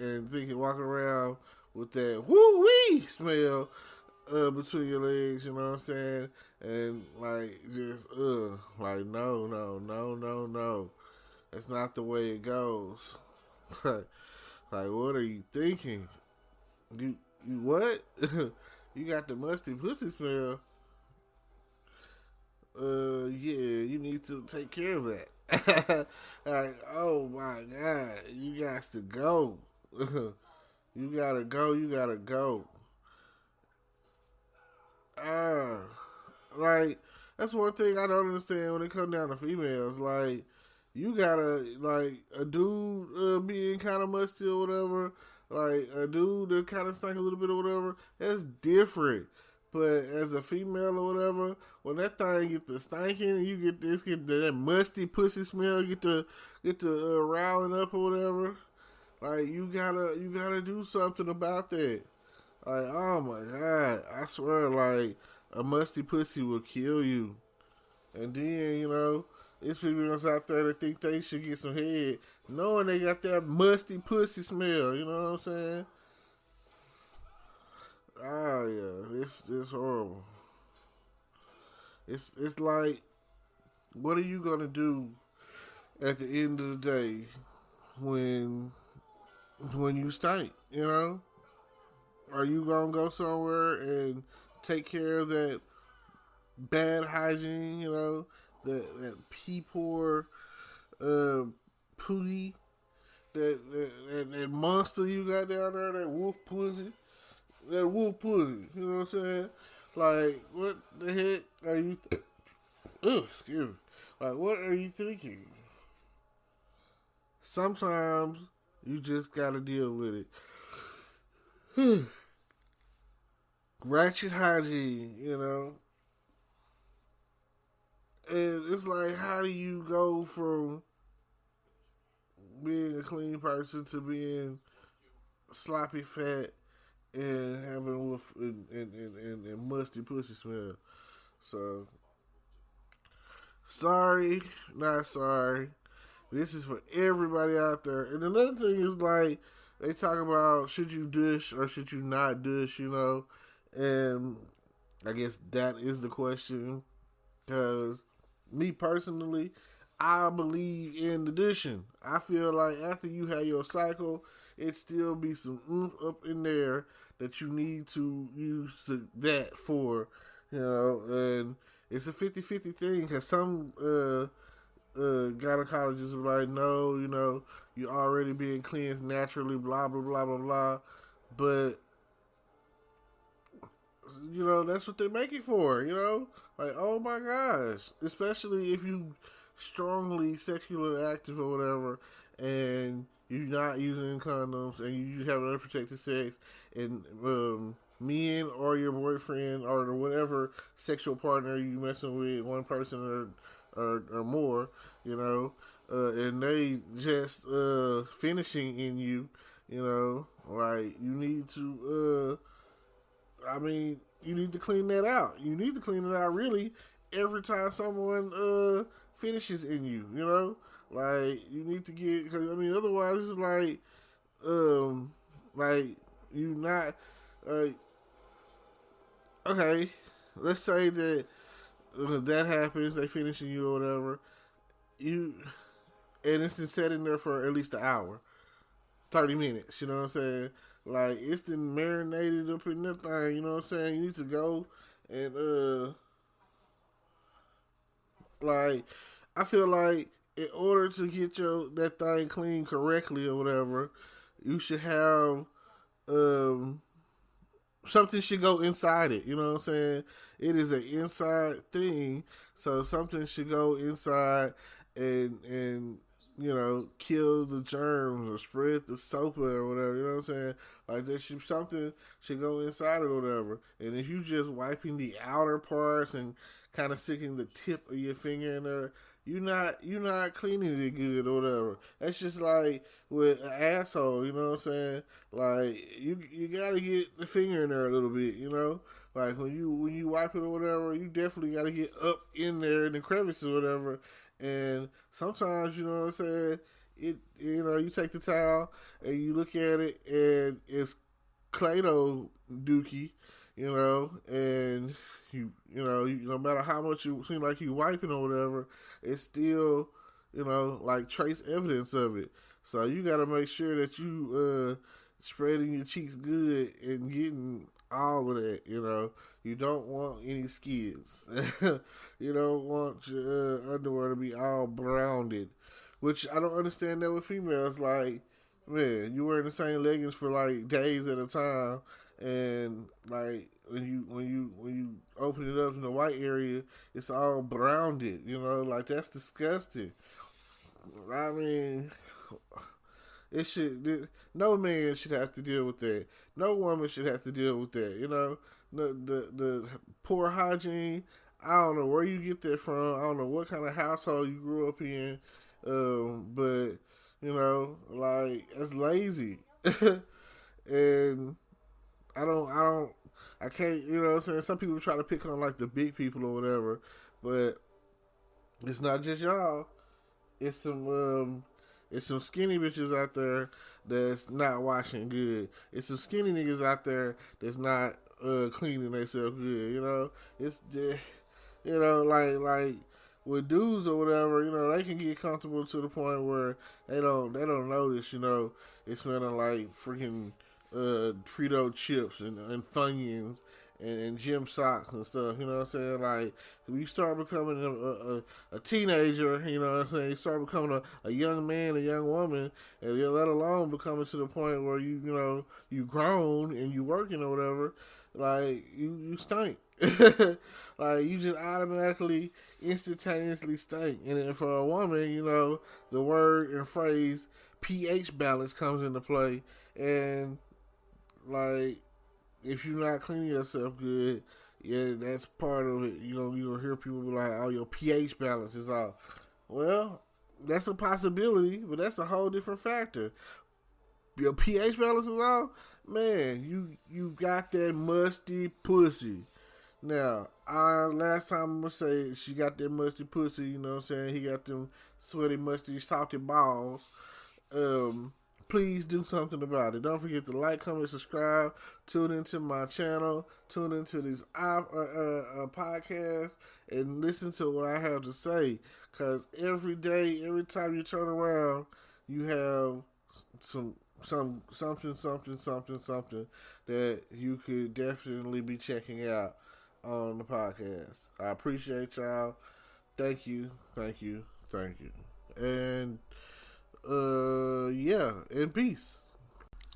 and thinking walking around with that woo wee smell between your legs, you know what I'm saying? And like just like no. That's not the way it goes. like what are you thinking? You what? You got the musty pussy smell. Yeah, you need to take care of that. Like, oh my God, you got to go. You gotta go. Like, that's one thing I don't understand when it comes down to females. Like, you gotta, like, a dude being kind of musty or whatever, like, a dude that kind of stink a little bit or whatever, that's different. But as a female or whatever, when that thing get to stinking and you get that musty pussy smell, get to riling up or whatever, like, you gotta do something about that. Like, oh my God, I swear, like, a musty pussy will kill you. And then, there's people out there that think they should get some head, knowing they got that musty pussy smell, you know what I'm saying? Oh yeah, it's horrible. It's like, what are you gonna do at the end of the day when you stink, Are you gonna go somewhere and take care of that bad hygiene, that pee poor pooty, that monster you got down there, that wolf pussy, you know what I'm saying? Like, what the heck are you excuse me. Like, what are you thinking? Sometimes you just gotta deal with it. ratchet hygiene, and it's like, how do you go from being a clean person to being sloppy fat and having and musty pussy smell? So sorry, not sorry. This is for everybody out there. And another thing is like they talk about should you douche or should you not douche, and I guess that is the question. Because me personally, I believe in the douching. I feel like after you have your cycle, it still be some up in there that you need to use that for, and it's a 50-50 thing because some gynecologists are like, no, you're already being cleansed naturally, blah, blah, blah, blah, blah. But, that's what they make it for, Like, oh my gosh. Especially if you strongly sexually active or whatever, and you're not using condoms, and you have unprotected sex, and men or your boyfriend or whatever sexual partner you messing with, one person or more, and they just finishing in you, like you need to, you need to clean that out. You need to clean it out really every time someone finishes in you, like you need to get, because otherwise it's like you not, okay, let's say that that happens, they finishing you or whatever, and it's been sitting there for at least an hour, 30 minutes, you know what I'm saying? Like, it's been marinated up in that thing, you know what I'm saying? You need to go and, like, I feel like in order to get that thing clean correctly or whatever, you should have, something should go inside it, you know what I'm saying? It is an inside thing, so something should go inside and kill the germs or spread the soap or whatever, you know what I'm saying? Like, something should go inside it or whatever. And if you just wiping the outer parts and kind of sticking the tip of your finger in there, you're not cleaning it good or whatever. That's just like with an asshole, you know what I'm saying? Like, you gotta get the finger in there a little bit, Like when you wipe it or whatever, you definitely gotta get up in there in the crevices or whatever. And sometimes, you know what I'm saying, you take the towel and you look at it and it's Clado dookie, and no matter how much you seem like you wiping or whatever, it's still, like trace evidence of it. So you got to make sure that you spreading your cheeks good and getting all of that, You don't want any skids. You don't want your underwear to be all browned, which I don't understand that with females. Like, man, you wearing the same leggings for like days at a time, and like when you open it up in the white area, it's all browned. Like that's disgusting. I mean, it should. No man should have to deal with that. No woman should have to deal with that. The poor hygiene. I don't know where you get that from. I don't know what kind of household you grew up in, but like it's lazy, and I can't. You know what I'm saying? Some people try to pick on like the big people or whatever, but it's not just y'all. It's some skinny bitches out there that's not washing good. It's some skinny niggas out there that's not cleaning themselves good. It's just, like with dudes or whatever, they can get comfortable to the point where they don't notice, it's smelling like freaking Frito chips and Funyuns and gym socks and stuff, you know what I'm saying? Like, when you start becoming a teenager, you know what I'm saying? You start becoming a young man, a young woman, and let alone becoming to the point where you grown and you working or whatever, like, you stink. Like, you just automatically, instantaneously stink. And then for a woman, the word and phrase pH balance comes into play, and like, if you're not cleaning yourself good, yeah, that's part of it. You'll hear people be like, "Oh, your pH balance is off." Well, that's a possibility, but that's a whole different factor. Your pH balance is off, man. You got that musty pussy. Now, last time I'm gonna say she got that musty pussy. You know what I'm saying? He got them sweaty, musty, salty balls. Please do something about it. Don't forget to like, comment, subscribe. Tune into my channel. Tune into these podcasts and listen to what I have to say. Because every day, every time you turn around, you have something that you could definitely be checking out on the podcast. I appreciate y'all. Thank you. And and peace.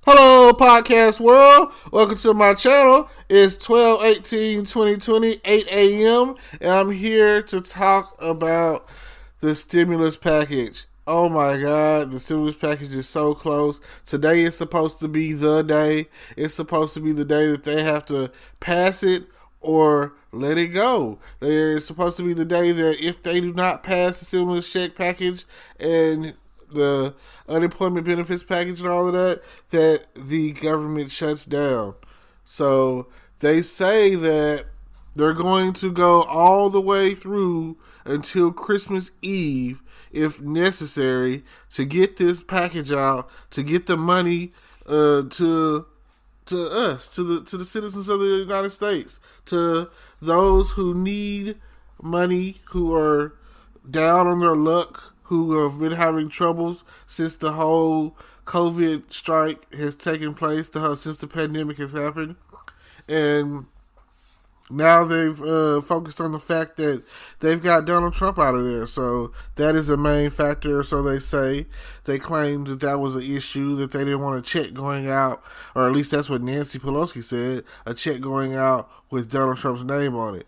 Hello, podcast world. Welcome to my channel. It's 12/18/2020, 8 a.m. and I'm here to talk about the stimulus package. Oh my God, the stimulus package is so close. Today is supposed to be the day. It's supposed to be the day that they have to pass it or let it go. They're supposed to be the day that if they do not pass the stimulus check package and the unemployment benefits package and all of that, that the government shuts down. So they say that they're going to go all the way through until Christmas Eve, if necessary, to get this package out, to get the money to us, to the citizens of the United States, to those who need money, who are down on their luck, who have been having troubles since the whole COVID strike has taken place, since the pandemic has happened. And now they've focused on the fact that they've got Donald Trump out of there. So that is a main factor, so they say. They claimed that was an issue, that they didn't want a check going out, or at least that's what Nancy Pelosi said, a check going out with Donald Trump's name on it.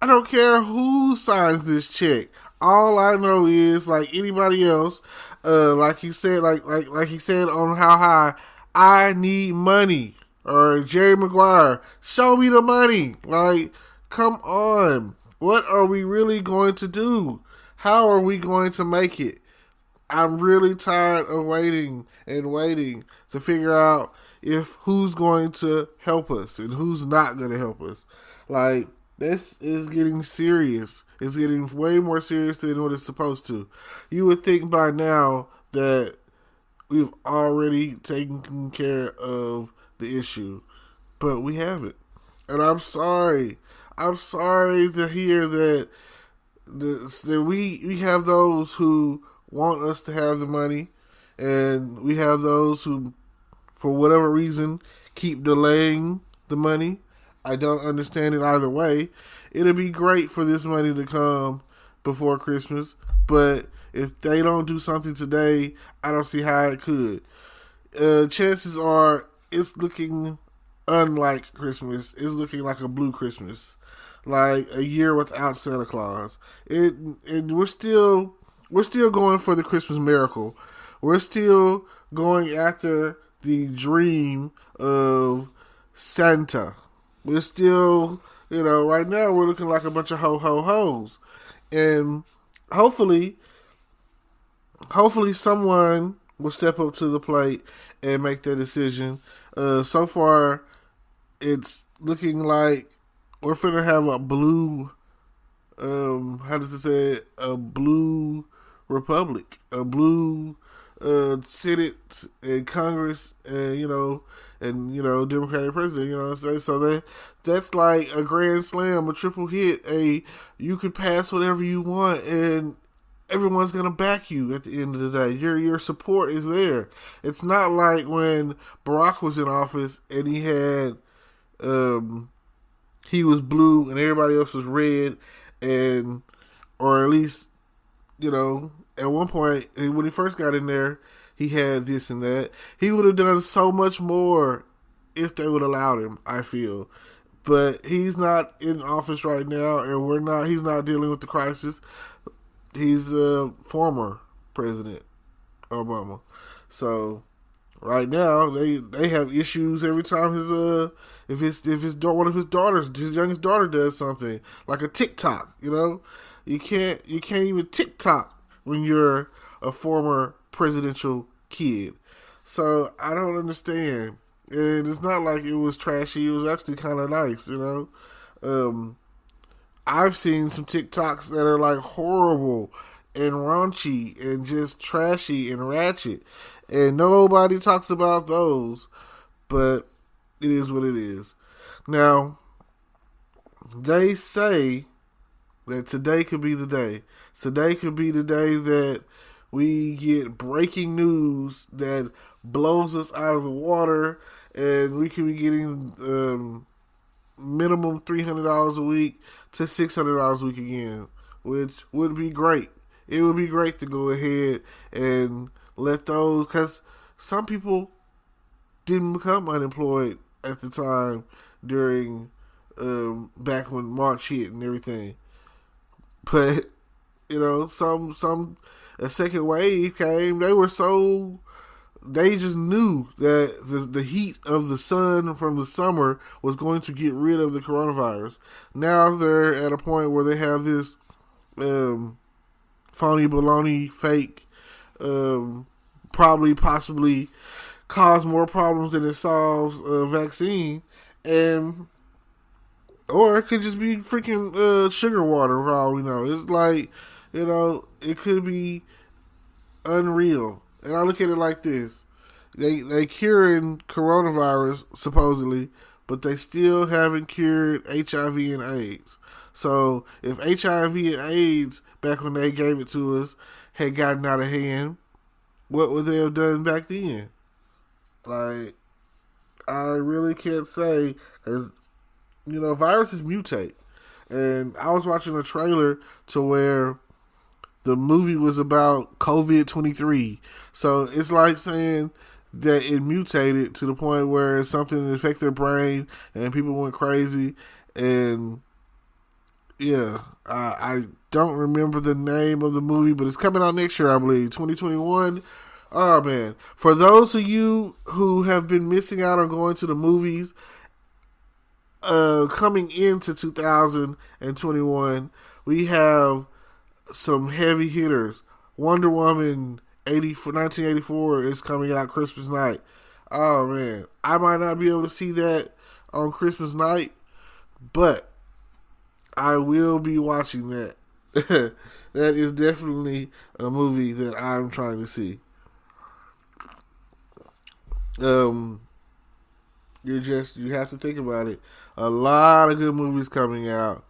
I don't care who signs this check. All I know is, like anybody else, like he said, like he said on How High, I need money. Or Jerry Maguire, show me the money. Like, come on. What are we really going to do? How are we going to make it? I'm really tired of waiting to figure out who's going to help us and who's not going to help us. Like, this is getting serious. It's getting way more serious than what it's supposed to. You would think by now that we've already taken care of the issue, but we haven't. And I'm sorry. I'm sorry to hear that we have those who want us to have the money, and we have those who, for whatever reason, keep delaying the money. I don't understand it either way. It'll be great for this money to come before Christmas, but if they don't do something today, I don't see how it could. Chances are it's looking unlike Christmas. It's looking like a blue Christmas, like a year without Santa Claus. And we're still going for the Christmas miracle. We're still going after the dream of Santa. We're still, right now we're looking like a bunch of ho-ho-hos. And hopefully someone will step up to the plate and make that decision. So far, it's looking like we're finna have a blue, a blue republic, a blue Senate and Congress, and Democratic president. You know what I'm saying? So that's like a grand slam, a triple hit. You could pass whatever you want, and everyone's gonna back you at the end of the day. Your support is there. It's not like when Barack was in office and he had, he was blue and everybody else was red, or at least, at one point when he first got in there, he had this and that. He would have done so much more if they would allow him, I feel. But he's not in office right now, and he's not dealing with the crisis. He's a former President Obama. So right now they have issues every time one of his daughters, his youngest daughter, does something like a TikTok. You can't even TikTok when you're a former presidential kid. So I don't understand. And it's not like it was trashy. It was actually kind of nice. I've seen some TikToks that are like horrible and raunchy and just trashy and ratchet, and nobody talks about those. But it is what it is. Now, they say that today could be the day. Today could be the day that we get breaking news that blows us out of the water, and we could be getting minimum $300 a week to $600 a week again, which would be great. It would be great to go ahead and let those, because some people didn't become unemployed at the time during back when March hit and everything. But some a second wave came. They just knew that the heat of the sun from the summer was going to get rid of the coronavirus. Now they're at a point where they have this phony baloney fake, possibly cause more problems than it solves a vaccine, or it could just be freaking sugar water for all we know. It's like, it could be unreal. And I look at it like this. They curing coronavirus, supposedly, but they still haven't cured HIV and AIDS. So if HIV and AIDS, back when they gave it to us, had gotten out of hand, what would they have done back then? Like, I really can't say, because, viruses mutate. And I was watching a trailer to where the movie was about COVID-23. So it's like saying that it mutated to the point where it's something that affected their brain and people went crazy. And yeah, I don't remember the name of the movie, but it's coming out next year, I believe, 2021. Oh man, for those of you who have been missing out on going to the movies, coming into 2021, we have some heavy hitters. Wonder Woman 1984 is coming out Christmas night. Oh man, I might not be able to see that on Christmas night, but I will be watching that. That is definitely a movie that I'm trying to see. You have to think about it. A lot of good movies coming out.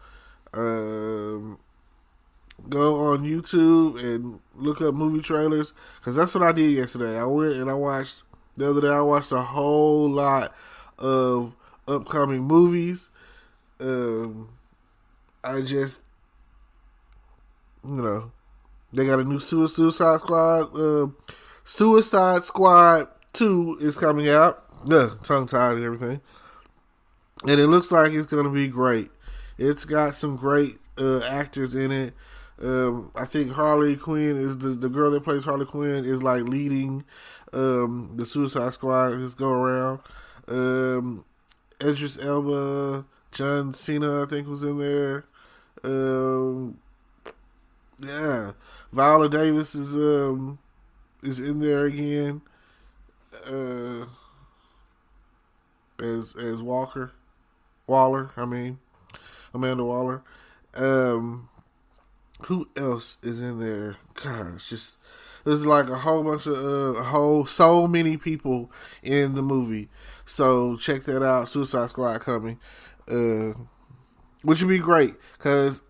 Go on YouTube and look up movie trailers, because that's what I did yesterday. I went and I watched a whole lot of upcoming movies. I just, they got a new Suicide Squad. Suicide Squad 2 is coming out. Tongue tied and everything. And it looks like it's going to be great. It's got some great actors in it. I think Harley Quinn is the girl that plays Harley Quinn is like leading the Suicide Squad this go around. Idris Elba, John Cena, I think, was in there. Yeah, Viola Davis is in there again. As Waller. I mean, Amanda Waller. Who else is in there? Gosh, just there's like a whole bunch of so many people in the movie. So check that out. Suicide Squad coming, which would be great, because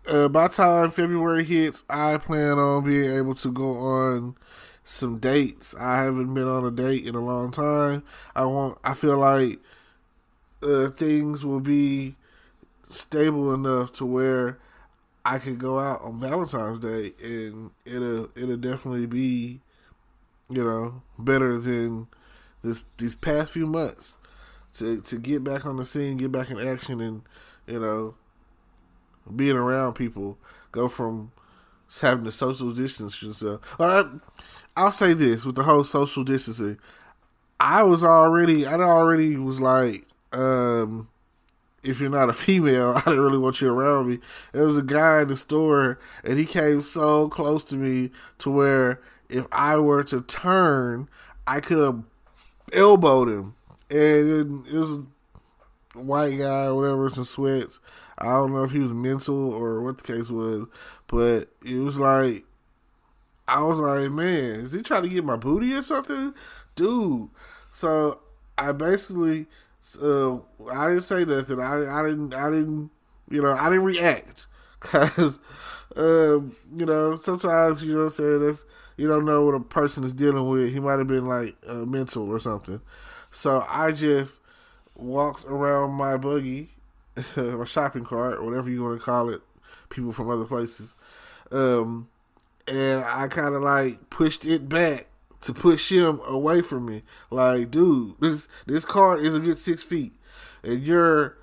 by the time February hits, I plan on being able to go on some dates. I haven't been on a date in a long time. I feel like things will be stable enough to where I could go out on Valentine's Day, and it'll definitely be, better than these past few months to get back on the scene, get back in action, and being around people. Go from having to social distance yourself. All right, I'll say this with the whole social distancing. I already was like, if you're not a female, I didn't really want you around me. There was a guy in the store, and he came so close to me to where if I were to turn, I could have elbowed him. And it was a white guy or whatever, some sweats. I don't know if he was mental or what the case was, but it was like, I was like, man, is he trying to get my booty or something? Dude. So I basically, I didn't say nothing. I didn't react. Cause, sometimes, you know what I'm saying, you don't know what a person is dealing with. He might have been like mental or something. So I just walked around my buggy, my shopping cart, whatever you want to call it, people from other places. And I kind of like pushed it back to push him away from me. Like, dude, this cart is a good 6 feet. And you're,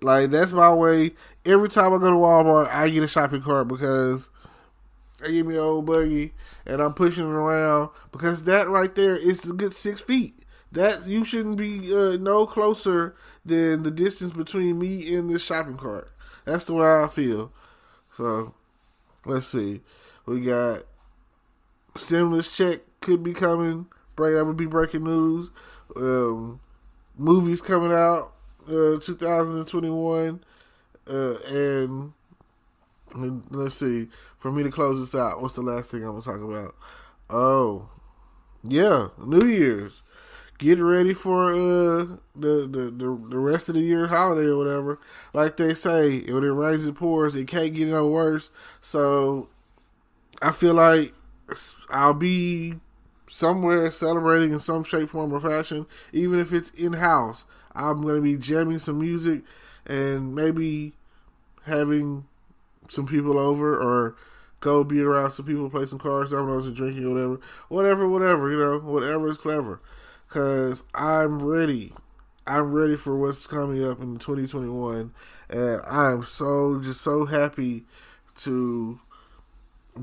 like, that's my way. Every time I go to Walmart, I get a shopping cart because they give me an old buggy and I'm pushing it around because that right there is a good 6 feet. That you shouldn't be no closer than the distance between me and this shopping cart. That's the way I feel. So, let's see. We got stimulus check could be coming. That would be breaking news. Movies coming out 2021. And let's see. For me to close this out, what's the last thing I'm going to talk about? Oh, yeah, New Year's. Get ready for the rest of the year holiday or whatever. Like they say, when it rains it pours, it can't get no worse. So I feel like I'll be somewhere celebrating in some shape, form, or fashion, even if it's in-house. I'm going to be jamming some music and maybe having some people over or go be around some people, play some cards, dominoes, and drinking or whatever, whatever is clever. Because I'm ready. I'm ready for what's coming up in 2021. And I'm just so happy to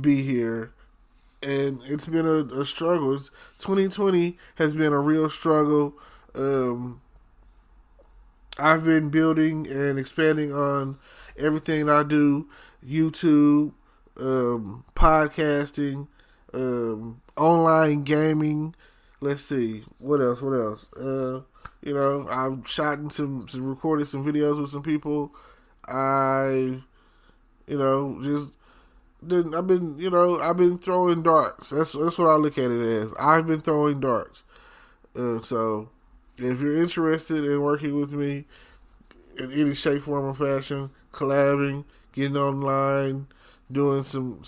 be here. And it's been a struggle. 2020 has been a real struggle. I've been building and expanding on everything I do. YouTube, podcasting, online gaming. Let's see. What else? I've shot in some recorded some videos with some people. I've been throwing darts. That's what I look at it as. I've been throwing darts. So if you're interested in working with me in any shape, form, or fashion, collabing, getting online, doing some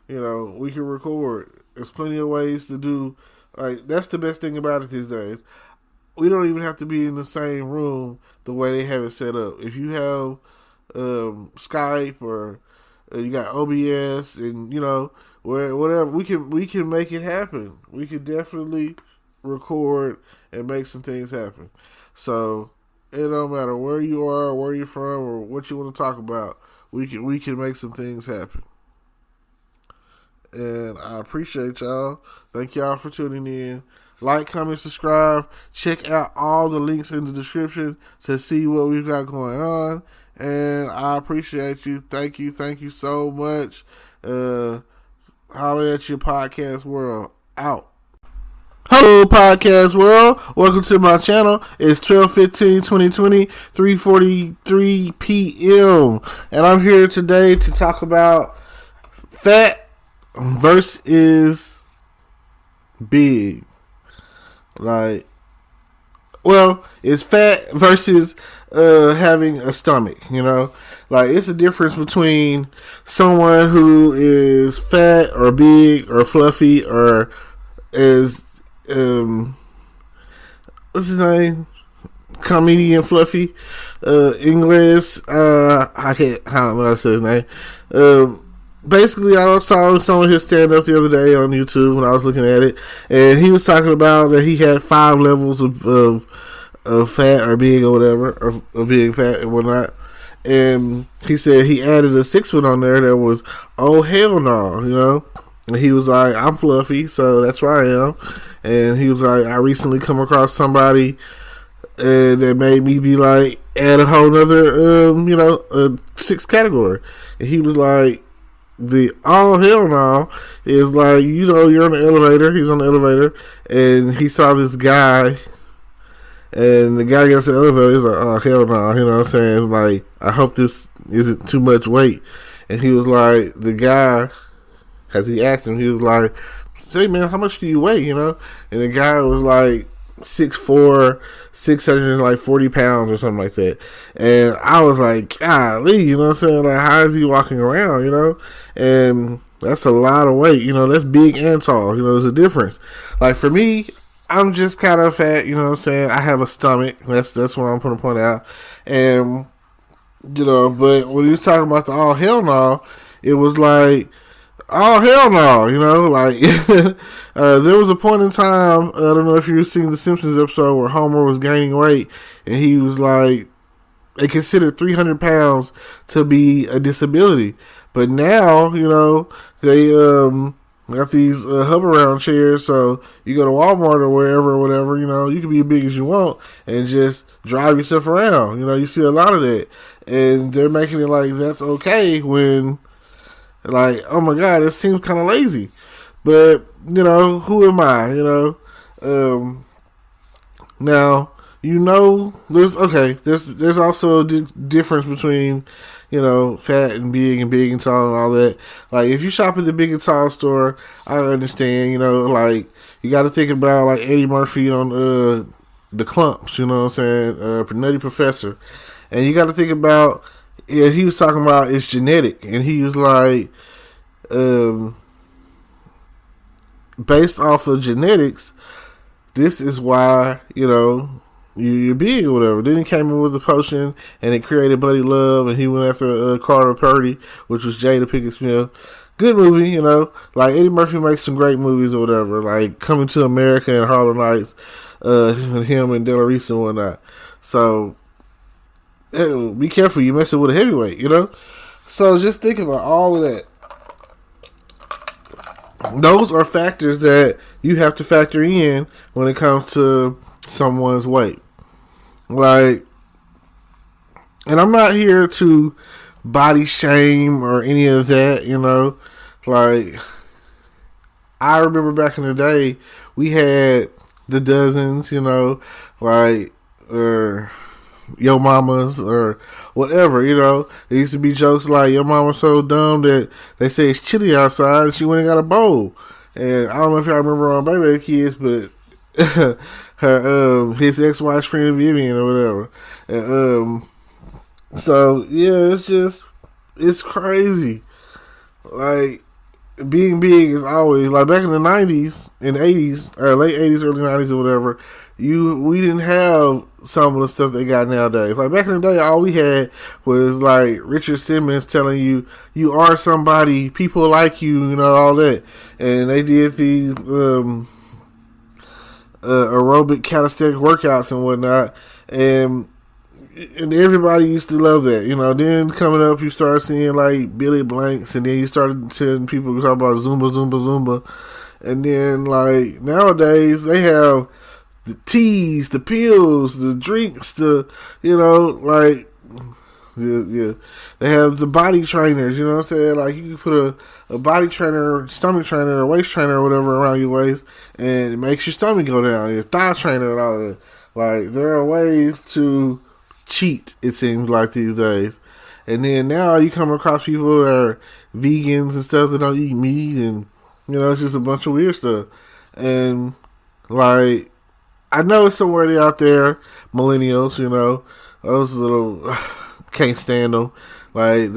we can record. There's plenty of ways to do. Like, that's the best thing about it these days. We don't even have to be in the same room the way they have it set up. If you have Skype or you got OBS and whatever, we can make it happen. We can definitely record and make some things happen. So it don't matter where you are, where you're from, or what you want to talk about. We can make some things happen. And I appreciate y'all. Thank y'all for tuning in. Like, comment, subscribe. Check out all the links in the description to see what we've got going on. And I appreciate you. Thank you so much. Holler at your podcast world. Out. Hello, podcast world. Welcome to my channel. It's 12/15/2020, 3:43 p.m. And I'm here today to talk about fat versus big. It's fat versus having a stomach, it's a difference between someone who is fat or big or fluffy or is what's his name, comedian Fluffy, English, I don't know how to say his name. Basically, I saw some of his stand-up the other day on YouTube when I was looking at it, and he was talking about that he had 5 levels of fat or big or whatever, or being fat and whatnot, and he said he added a 6th one on there that was, oh, hell no, And he was like, I'm fluffy, so that's where I am. And he was like, I recently come across somebody that made me be like, add a whole nother, sixth category. And he was like, the oh hell no is like, you're on the elevator. He's on the elevator, and he saw this guy, and the guy gets the elevator. He's like, oh hell no, you know what I'm saying? It's like, I hope this isn't too much weight. And he was like, the guy, as he asked him, he was like, say man, how much do you weigh? And the guy was like 6'4", 640 pounds or something like that. And I was like, golly, you know what I'm saying? Like, how is he walking around, And that's a lot of weight, that's big and tall, there's a difference. Like, for me, I'm just kind of fat, you know what I'm saying? I have a stomach. That's what I'm going to point out. And, but when he was talking about the all hell no, it was like, oh hell no, like there was a point in time, I don't know if you've seen the Simpsons episode where Homer was gaining weight, and he was like, they considered 300 pounds to be a disability, but now they got these hover around chairs, so you go to Walmart or wherever or whatever, you can be as big as you want and just drive yourself around. You see a lot of that, and they're making it like that's okay when, like, oh my God, it seems kind of lazy. But, who am I, now, there's also a difference between, fat and big and tall and all that. Like, if you shop at the big and tall store, I understand, like, you got to think about, like, Eddie Murphy on the Clumps, you know what I'm saying, Nutty Professor. And you got to think about, he was talking about it's genetic, and he was like, based off of genetics, this is why, you're big or whatever. Then he came in with a potion, and it created Buddy Love, and he went after Carter Purdy, which was Jada Pinkett Smith. Good movie, like Eddie Murphy makes some great movies or whatever, like Coming to America and Harlem Nights, him and Della Reese and whatnot. So, be careful, you're messing with a heavyweight, So just think about all of that. Those are factors that you have to factor in when it comes to someone's weight. Like, and I'm not here to body shame or any of that, Like, I remember back in the day, we had the dozens, like, or Yo Mamas or whatever, There used to be jokes like, your mama's so dumb that they say it's chilly outside and she went and got a bowl. And I don't know if y'all remember on Baby Kids, but his ex-wife's friend Vivian or whatever. And, so yeah, it's crazy. Like, being big is always, like, back in the 90s and 80s, or late 80s, early 90s or whatever, we didn't have some of the stuff they got nowadays. Like, back in the day, all we had was, like, Richard Simmons telling you, you are somebody, people like you, all that. And they did these aerobic calisthenic workouts and whatnot. And everybody used to love that, Then coming up, you start seeing, like, Billy Blanks, and then you started seeing people talk about Zumba. And then, like, nowadays, they have the teas, the pills, the drinks, like, yeah. They have the body trainers, you know what I'm saying? Like, you can put a body trainer, stomach trainer, or waist trainer or whatever around your waist, and it makes your stomach go down, your thigh trainer and all that. Like, there are ways to cheat, it seems like, these days. And then now you come across people that are vegans and stuff that don't eat meat, and, it's just a bunch of weird stuff. And, like, I know it's somewhere out there, millennials, those little, can't stand them. Like,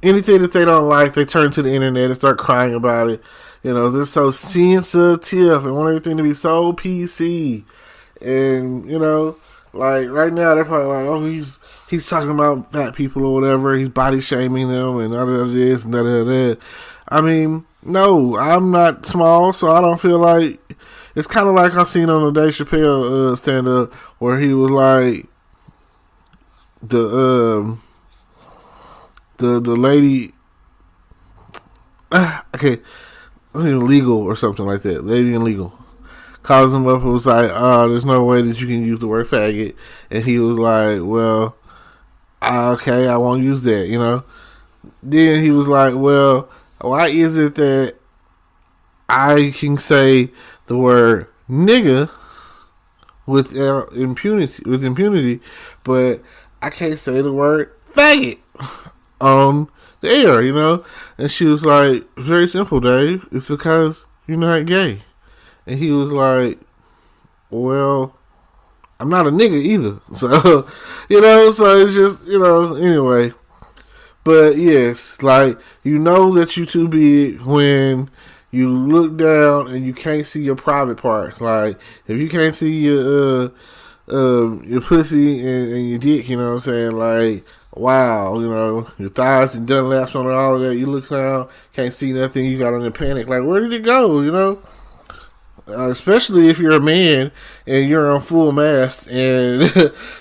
anything that they don't like, they turn to the internet and start crying about it. They're so sensitive and want everything to be so PC. And, like, right now they're probably like, oh, he's talking about fat people or whatever. He's body shaming them and all of this and that. I mean, no, I'm not small, so I don't feel like. It's kind of like I seen on the Dave Chappelle stand up where he was like, the lady, okay, legal or something like that. Lady in legal calls him up and was like, "Oh, there's no way that you can use the word faggot," and he was like, "Well, okay, I won't use that," you know. Then he was like, "Well, why is it that I can say the word nigga with impunity, but I can't say the word faggot on the air, you know?" And she was like, "Very simple, Dave. It's because you're not gay." And he was like, "Well, I'm not a nigga either." So, you know, so it's just, you know, anyway. But yes, like, you know that you too big when you look down and you can't see your private parts. Like, if you can't see your pussy and your dick, you know what I'm saying? Like, wow, you know, your thighs and done laps on all of that. You look down, can't see nothing. You got on the panic. Like, where did it go? You know, especially if you're a man and you're on full mast and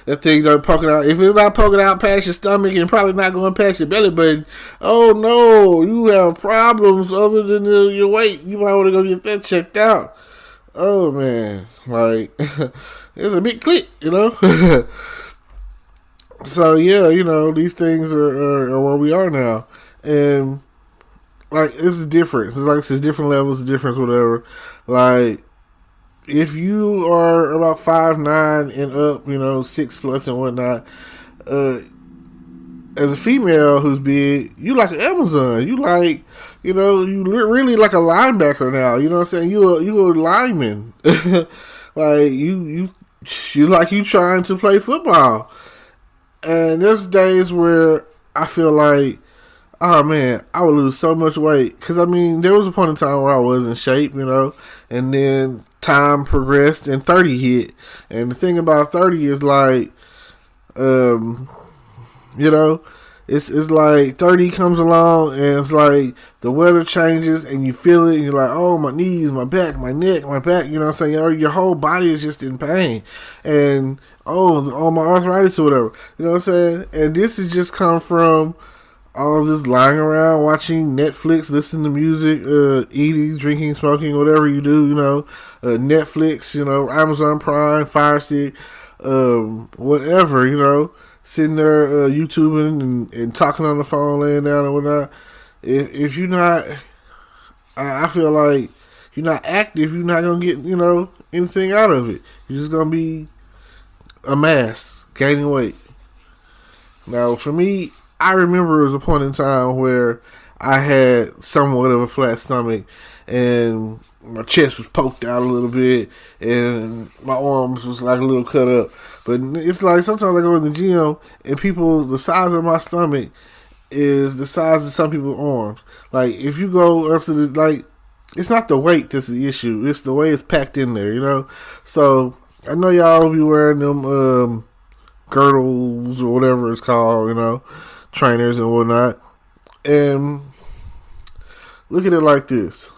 that thing don't poking out. If it's not poking out past your stomach and probably not going past your belly button, oh no, you have problems other than your weight. You might want to go get that checked out. Oh man, like it's a big click, you know. So yeah, you know, these things are where we are now, and like it's different. It's like it's different levels of difference, whatever. Like, if you are about 5'9" and up, you know, 6+ and whatnot, as a female who's big, you like an Amazon. You like, you know, you really like a linebacker now. You know what I'm saying? You a lineman. Like you like you trying to play football. And there's days where I feel like, oh man, I would lose so much weight. Because I mean, there was a point in time where I was in shape, you know, and then time progressed and 30 hit. And the thing about 30 is like, you know, it's like 30 comes along and it's like the weather changes and you feel it and you're like, oh, my knees, my back, my neck, my back, you know what I'm saying? Or your whole body is just in pain. And all my arthritis or whatever, you know what I'm saying? And this has just come from all this lying around, watching Netflix, listening to music, eating, drinking, smoking, whatever you do, you know, Netflix, you know, Amazon Prime, Fire Stick, whatever, you know, sitting there YouTubing and talking on the phone, laying down and whatnot. If you're not, I feel like you're not active, you're not going to get, you know, anything out of it. You're just going to be a mass, gaining weight. Now, for me, I remember there was a point in time where I had somewhat of a flat stomach and my chest was poked out a little bit and my arms was like a little cut up. But it's like sometimes I go in the gym and the size of my stomach is the size of some people's arms. Like, if you go up to like, it's not the weight that's the issue, it's the way it's packed in there, you know? So, I know y'all be wearing them girdles or whatever it's called, you know, trainers and whatnot. And look at it like this.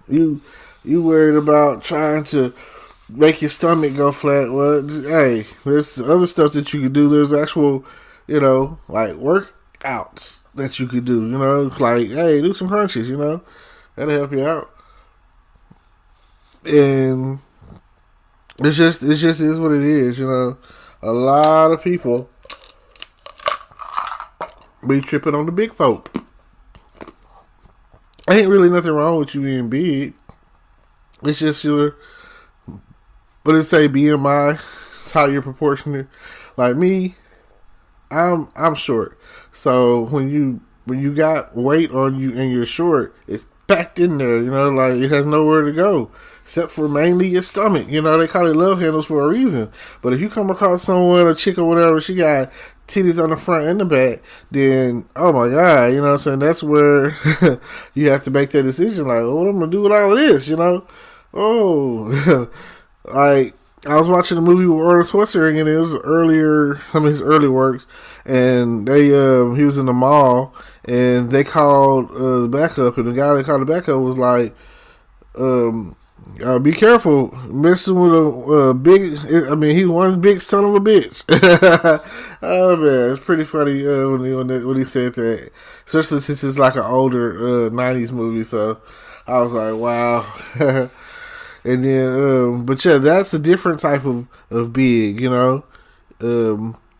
You worried about trying to make your stomach go flat. Well, hey, there's other stuff that you could do. There's actual, you know, like workouts that you could do, you know, like, hey, do some crunches, you know, that'll help you out. And it just is what it is, you know. A lot of people be tripping on the big folk. Ain't really nothing wrong with you being big. It's just but it say BMI, it's how you're proportionate. Like me, I'm short. So when you got weight on you and you're short, it's packed in there, you know, like it has nowhere to go. Except for mainly your stomach. You know, they call it love handles for a reason. But if you come across someone, a chick or whatever, she got titties on the front and the back, then, oh my God, you know what I'm saying? That's where you have to make that decision. Like, what am I going to do with all of this, you know? Oh, like, I was watching a movie with Arnold Schwarzenegger, and it was earlier, some of his early works, and he was in the mall, and they called the backup, and the guy that called the backup was like, Be careful messing with a big. I mean, he's one big son of a bitch. Oh man, it's pretty funny when he said that, especially since it's like an older '90s movie. So I was like, wow. And then, but yeah, that's a different type of big.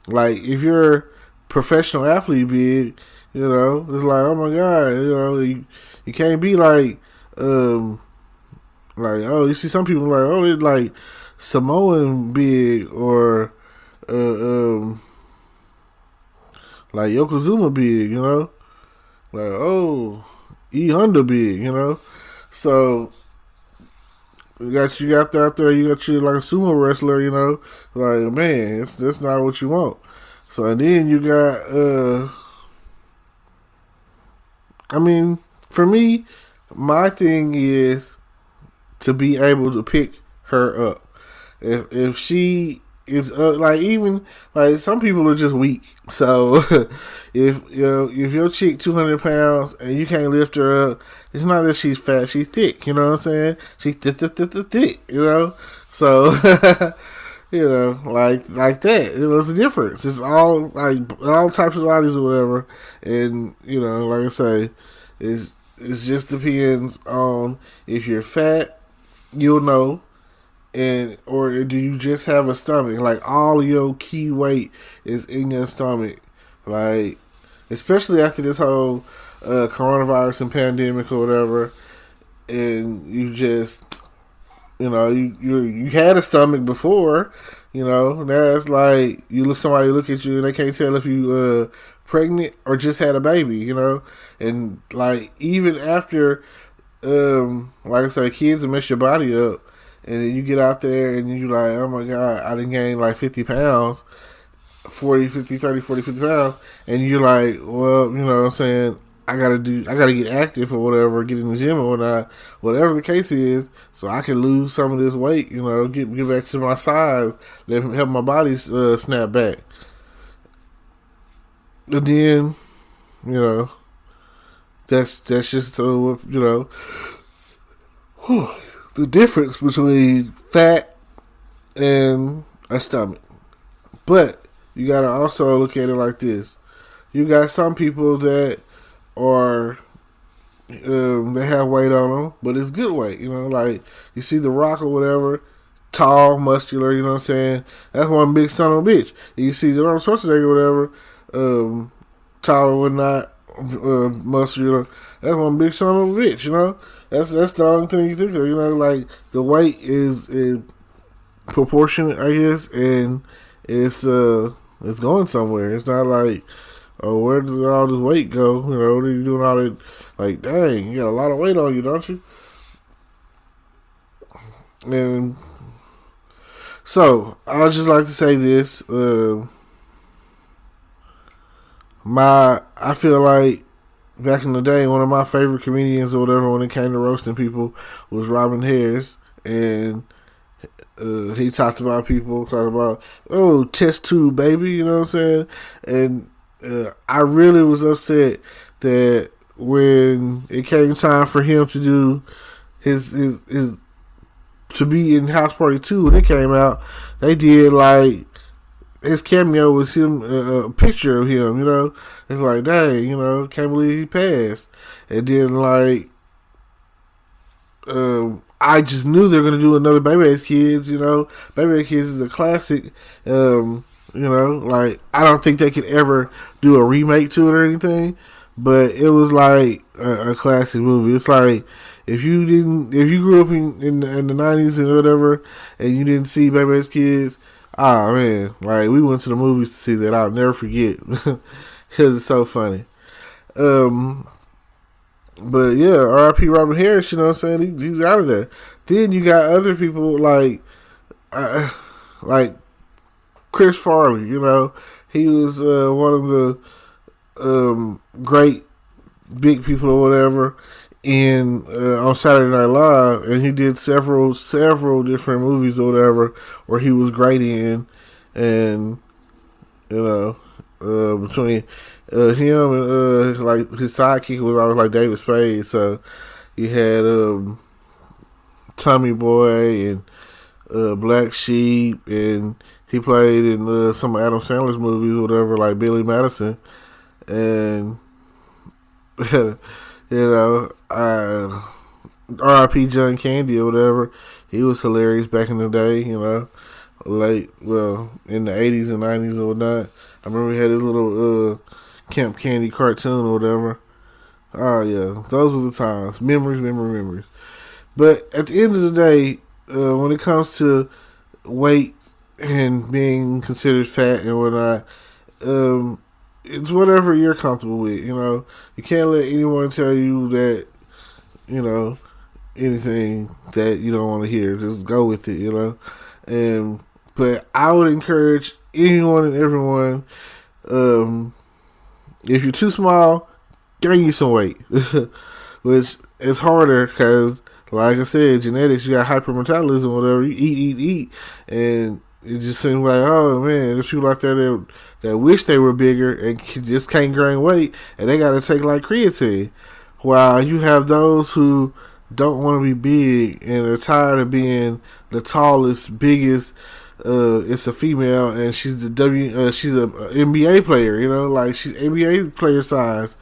Like if you're professional athlete big, it's like, oh my god, you can't be like, oh, you see some people like, oh, they're like Samoan big or like Yokozuna big, like, oh, E Honda big, So you got that out there, you got you like a sumo wrestler, like, man, that's not what you want. So and then you got I mean, for me, my thing is to be able to pick her up. If she is like, even like some people are just weak. So if if your chick 200 pounds and you can't lift her up, it's not that she's fat, she's thick. You know what I'm saying? She's thick. So like that. It was a difference. It's all like all types of bodies or whatever, and like I say, it just depends on if you're fat. You'll know, or do you just have a stomach? Like all your key weight is in your stomach, like especially after this whole coronavirus and pandemic or whatever, and you just you had a stomach before, now it's like somebody look at you and they can't tell if you pregnant or just had a baby, and like even after. Like I said, kids will mess your body up, and then you get out there and you like, oh my god, I done gained like 50 pounds, 40, 50, 30, 40, 50 pounds, and you're like, well, what I'm saying, I gotta get active or whatever, get in the gym or whatnot, whatever the case is, so I can lose some of this weight, get back to my size, help my body snap back. And then, that's just the difference between fat and a stomach. But you gotta also look at it like this: you got some people that are they have weight on them, but it's good weight. Like you see The Rock or whatever, tall, muscular. You know what I'm saying? That's one big son of a bitch. And you see the Arnold Schwarzenegger or whatever, tall or whatnot. Muscular. That's one big son of a bitch. That's the only thing you think of. Like the weight is proportionate, I guess, and it's going somewhere. It's not like, oh, where does all this weight go? What are you doing all that? Like, dang, you got a lot of weight on you, don't you? And so I would just like to say this. I feel like back in the day, one of my favorite comedians or whatever when it came to roasting people was Robin Harris, and he talked about test tube baby, you know what I'm saying? And I really was upset that when it came time for him to do his to be in House Party 2 when it came out, they did like his cameo was him, a picture of him, It's like, dang, can't believe he passed. And then, like, I just knew they were going to do another Babyface Kids, Babyface Kids is a classic, like, I don't think they could ever do a remake to it or anything, but it was like a classic movie. It's like, if you grew up in the 90s and whatever, and you didn't see Babyface Kids, oh man, like we went to the movies to see that. I'll never forget. It's so funny. But yeah, R.I.P. Robert Harris, you know what I'm saying? He's out of there. Then you got other people like Chris Farley, he was one of the great big people or whatever on Saturday Night Live, and he did several different movies or whatever where he was great in, and between him and like his sidekick was always like David Spade, so you had Tommy Boy and Black Sheep, and he played in some of Adam Sandler's movies, or whatever, like Billy Madison, and you know, R.I.P. John Candy or whatever. He was hilarious back in the day, you know, in the 80s and 90s or whatnot. I remember he had his little Camp Candy cartoon or whatever. Oh yeah, those were the times. Memories. But at the end of the day, when it comes to weight and being considered fat and whatnot, it's whatever you're comfortable with. You know, you can't let anyone tell you that, you know, anything that you don't want to hear. Just go with it, you know. But I would encourage anyone and everyone, if you're too small, gain you some weight, which is harder because, like I said, genetics. You got hypermetabolism, whatever. You eat, and it just seems like, oh man, there's people out there that wish they were bigger and just can't gain weight, and they got to take like creatine. While you have those who don't want to be big and are tired of being the tallest, biggest. It's a female, and she's she's a NBA player. You know, like she's NBA player size.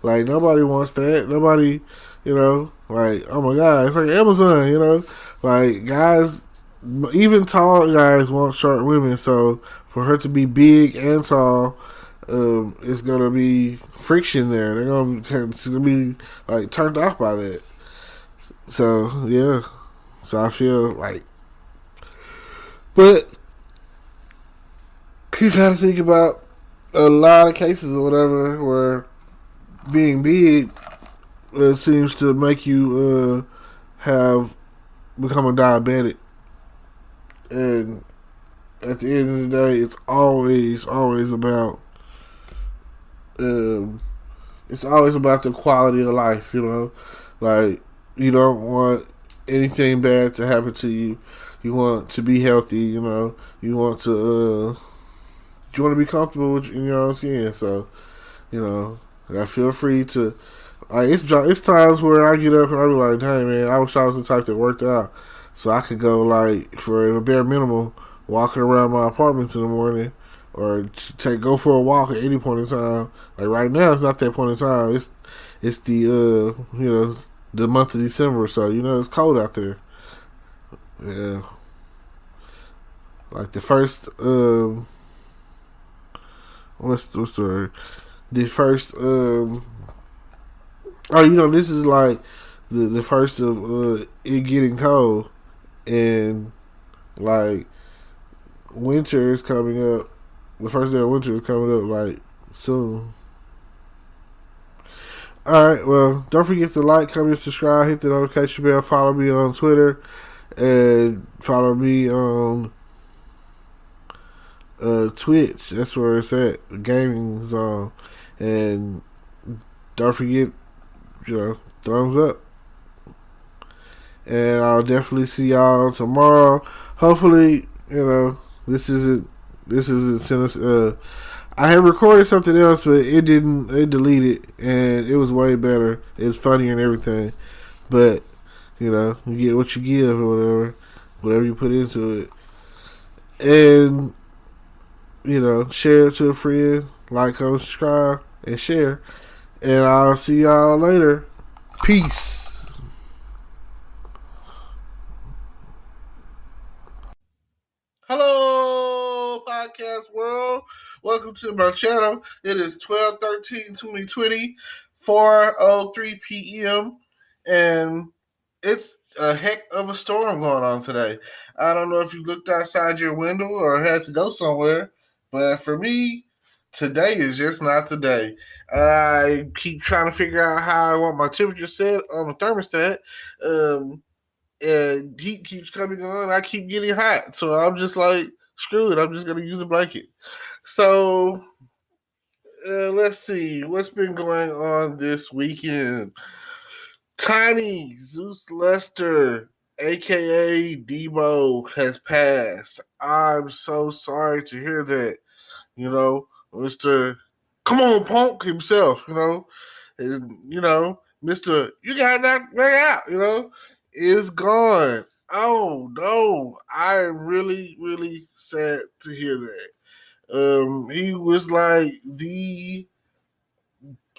Like nobody wants that. Nobody, you know, like oh my god, it's like Amazon. You know, like guys, even tall guys want short women. So for her to be big and tall, it's gonna be friction there. It's gonna be like turned off by that. So yeah, so I feel like, but you gotta think about a lot of cases or whatever where being big seems to make you have become a diabetic, and at the end of the day, it's always about the quality of life. You know, like you don't want anything bad to happen to you. You want to be healthy. You know, you want to be comfortable in your own skin. So, you know, I feel free to. Like it's times where I get up and I be like, dang man, I wish I was the type that worked out, so I could go like for the bare minimum, walking around my apartments in the morning, or go for a walk at any point in time. Like right now, it's not that point in time. It's the the month of December, so you know it's cold out there. Yeah, like the first what's the word? The first oh, you know, this is like the first of it getting cold, and like winter is coming up. The first day of winter is coming up like soon. Alright, well, don't forget to like, comment, subscribe, hit the notification bell, follow me on Twitter, and follow me on Twitch. That's where it's at, the gaming zone. And don't forget, thumbs up. And I'll definitely see y'all tomorrow. Hopefully, this isn't I had recorded something else, but it deleted, and it was way better. It's funny and everything, but you get what you give or whatever you put into it, and share it to a friend, like, comment, subscribe, and share. And I'll see y'all later. Peace. Hello, podcast world. Welcome to my channel. It is 12/13/2020, 4:03 p.m. And it's a heck of a storm going on today. I don't know if you looked outside your window or had to go somewhere, but for me, today is just not the day. I keep trying to figure out how I want my temperature set on the thermostat. And heat keeps coming on. I keep getting hot. So I'm just like, screw it. I'm just going to use a blanket. So let's see. What's been going on this weekend? Tiny Zeus Lester, a.k.a. Debo, has passed. I'm so sorry to hear that. Mr. Come on, Punk himself, Mr. You got knocked back out, is gone. Oh no, I am really, really sad to hear that. He was like the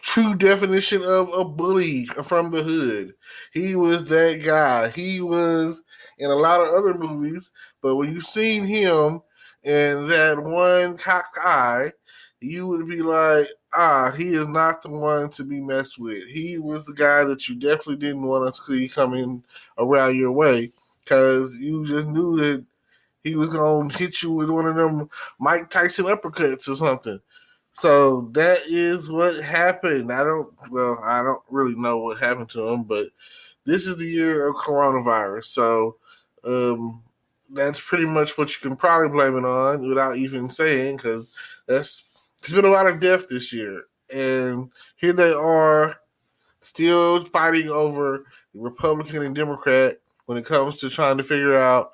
true definition of a bully from the hood. He was that guy. He was in a lot of other movies, but when you seen him in that one cocked eye, you would be like, he is not the one to be messed with. He was the guy that you definitely didn't want to see coming around your way because you just knew that he was going to hit you with one of them Mike Tyson uppercuts or something. So that is what happened. I don't really know what happened to him, but this is the year of coronavirus. So um, that's pretty much what you can probably blame it on without even saying, because there's been a lot of death this year. And here they are still fighting over the Republican and Democrat when it comes to trying to figure out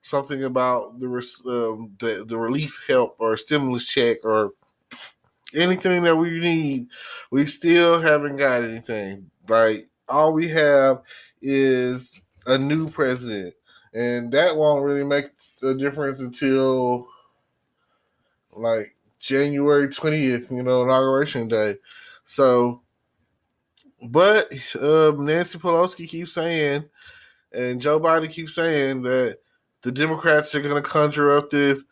something about the relief help or stimulus check or anything that we need. We still haven't got anything. Like all we have is a new president, and that won't really make a difference until like January 20th. Inauguration day. So, but Nancy Pelosi keeps saying, and Joe Biden keeps saying that the Democrats are going to conjure up this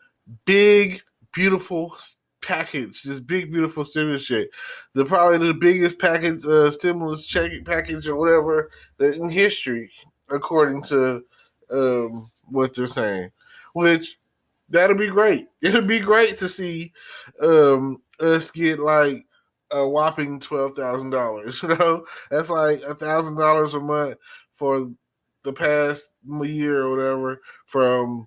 big, beautiful package, this big, beautiful stimulus check. Probably the biggest package, stimulus check package or whatever in history, according to what they're saying. Which that'll be great. It'll be great to see us get like a whopping $12,000. That's like $1,000 a month for the past year or whatever from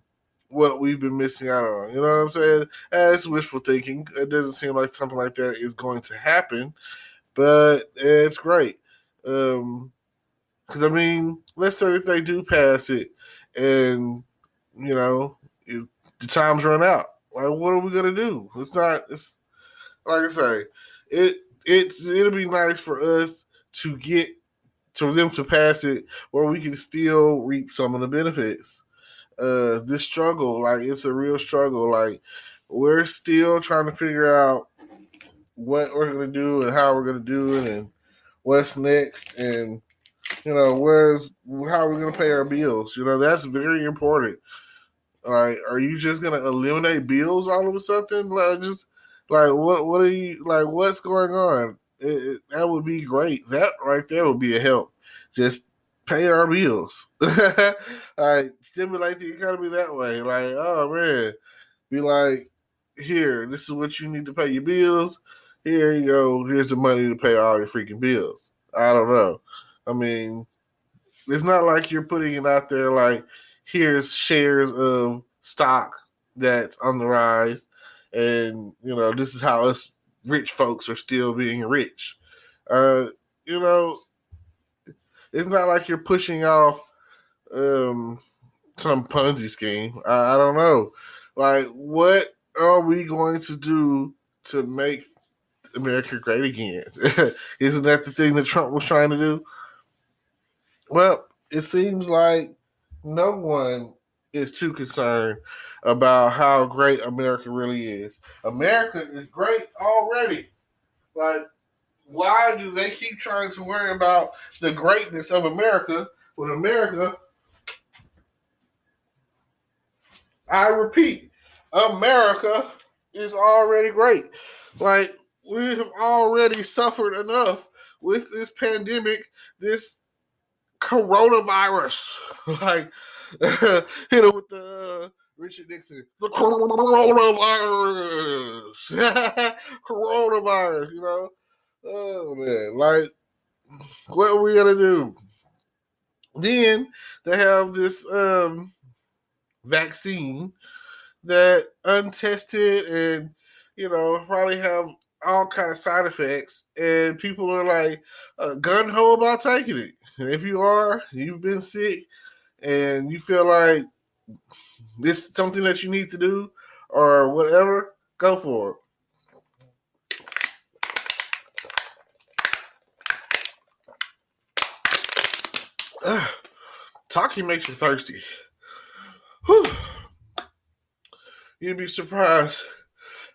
what we've been missing out on. You know what I'm saying? It's wishful thinking. It doesn't seem like something like that is going to happen, but it's great. Because let's say that they do pass it, and the time's run out. Like, what are we gonna do? It's not. It's like I say, it'll be nice for us to get to them to pass it where we can still reap some of the benefits. This struggle, like it's a real struggle. Like we're still trying to figure out what we're gonna do and how we're gonna do it and what's next and how are we gonna pay our bills. That's very important. Like, are you just gonna eliminate bills all of a sudden? Like, just like what are you like? What's going on? That would be great. That right there would be a help. Just pay our bills. Like, stimulate the economy that way. Like, oh man, be like, here, this is what you need to pay your bills. Here you go. Here's the money to pay all your freaking bills. I don't know. I mean, it's not like you're putting it out there like, here's shares of stock that's on the rise, and this is how us rich folks are still being rich. You know, it's not like you're pushing off some Ponzi scheme. I don't know. Like, what are we going to do to make America great again? Isn't that the thing that Trump was trying to do? Well, it seems like no one is too concerned about how great America really is. America is great already. Like, why do they keep trying to worry about the greatness of America when America, I repeat, America is already great. Like, we have already suffered enough with this pandemic, this coronavirus. Like, hit it with the Richard Nixon. The coronavirus. Coronavirus, Oh, man. Like, what are we going to do? Then they have this vaccine that untested and, probably have all kind of side effects. And people are like gun-ho about taking it. And if you are, you've been sick, and you feel like this is something that you need to do or whatever, go for it. Talking makes you thirsty. Whew. You'd be surprised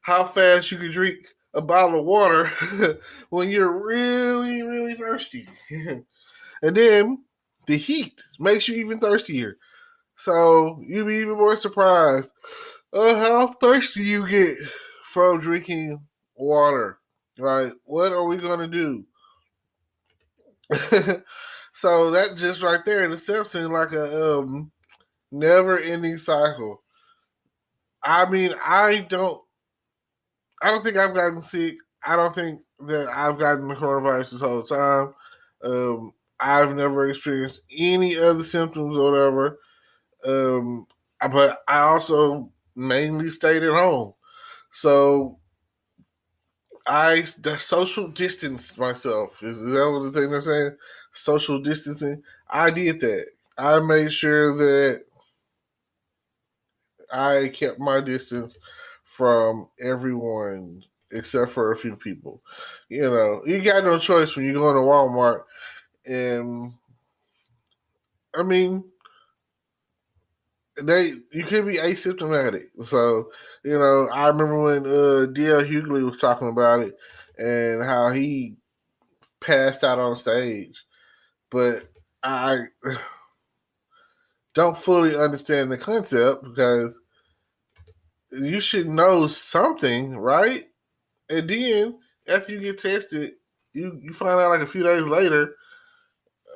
how fast you can drink a bottle of water when you're really, really thirsty. And then the heat makes you even thirstier. So you'd be even more surprised how thirsty you get from drinking water. Like, what are we going to do? So that just right there in itself seems like a never-ending cycle. I mean, I don't think I've gotten sick. I don't think that I've gotten the coronavirus this whole time. I've never experienced any other symptoms or whatever. But I also mainly stayed at home. So I social distance myself. Is that what the thing they're saying? Social distancing. I did that. I made sure that I kept my distance from everyone except for a few people. You know, you got no choice when you go into Walmart, and I mean, you could be asymptomatic. So, you know, I remember when D.L. Hughley was talking about it and how he passed out on stage, but I don't fully understand the concept because you should know something, right? And then after you get tested, you find out like a few days later,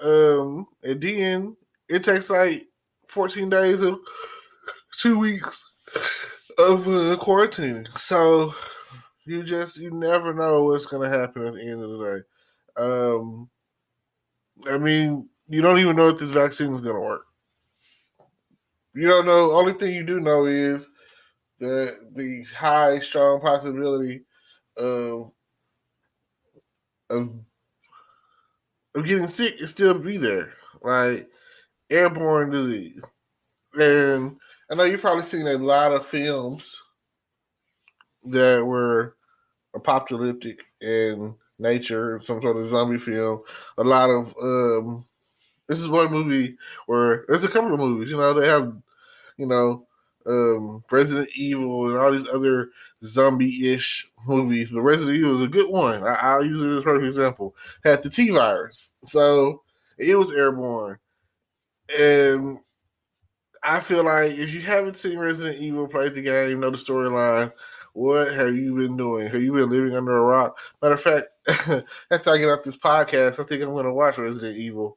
and then it takes like 14 days of 2 weeks of quarantining. So you never know what's gonna happen at the end of the day. I mean, you don't even know if this vaccine is gonna work. You don't know. Only thing you do know is the high, strong possibility of of of getting sick is still be there. Like airborne disease. And I know you've probably seen a lot of films that were apocalyptic in nature, some sort of zombie film. A lot of this is one movie where there's a couple of movies. You know, they have you know Resident Evil and all these other zombie-ish movies, but Resident Evil is a good one. I'll use it as a perfect example. Had the T virus, so it was airborne, and I feel like if you haven't seen Resident Evil, played the game, know the storyline, what have you been doing? Have you been living under a rock? Matter of fact, after I get off this podcast, I think I'm going to watch Resident Evil.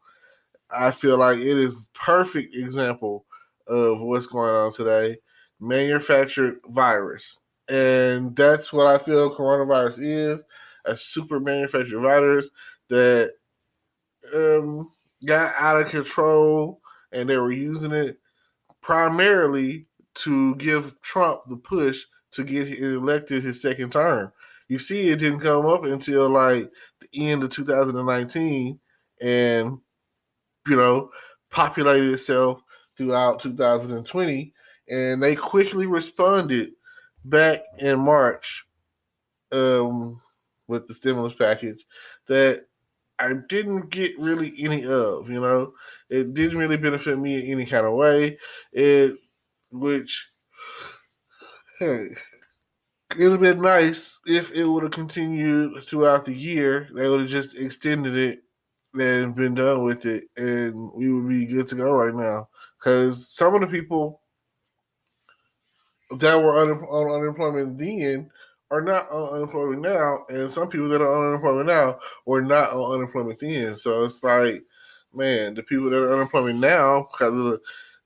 I feel like it is perfect example of what's going on today. Manufactured virus. And that's what I feel coronavirus is, a super manufactured virus that got out of control and they were using it primarily to give Trump the push to get elected his second term. You see, it didn't come up until like the end of 2019 and, you know, populated itself throughout 2020. And they quickly responded back in March with the stimulus package that I didn't get really any of, you know. It didn't really benefit me in any kind of way. Which, hey, it would have been nice if it would have continued throughout the year. They would have just extended it and been done with it, and we would be good to go right now. Because some of the people that were on unemployment then are not on unemployment now, and some people that are on unemployment now were not on unemployment then. So it's like, man, the people that are on unemployment now, because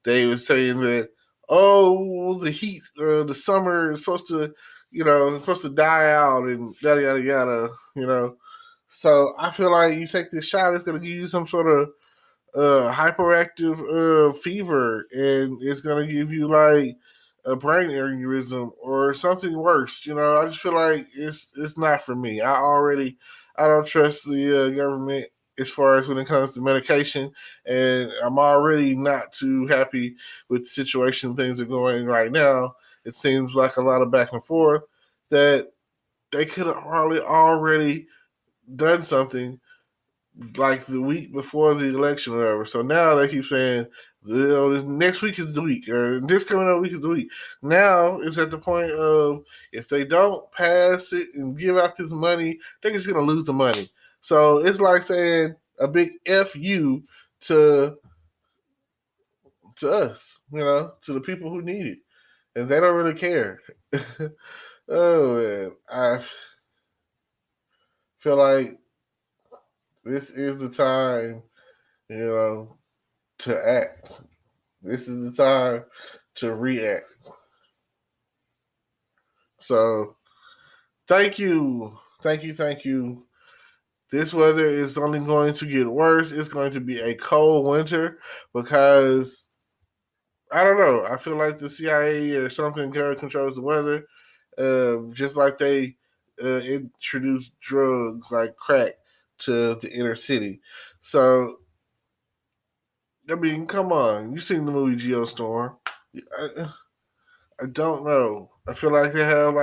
they were saying that, oh, the heat, the summer is supposed to, supposed to die out and yada yada yada, you know. So I feel like you take this shot, it's going to give you some sort of hyperactive fever, and it's going to give you like a brain aneurysm or something worse. You know, I just feel like it's not for me. I don't trust the government as far as when it comes to medication, and I'm already not too happy with the situation things are going right now. It seems like a lot of back and forth that they could have probably already done something like the week before the election or whatever. So now they keep saying, this next week is the week, or this coming up week is the week. Now it's at the point of if they don't pass it and give out this money, they're just going to lose the money. So it's like saying a big F you to us, to the people who need it. And they don't really care. Oh, man. I feel like this is the time, to act. This is the time to react. So, thank you. Thank you. Thank you. This weather is only going to get worse. It's going to be a cold winter because I don't know. I feel like the CIA or something controls the weather, just like they introduced drugs like crack to the inner city. So, I mean, come on. You've seen the movie Geostorm. I don't know. I feel like they have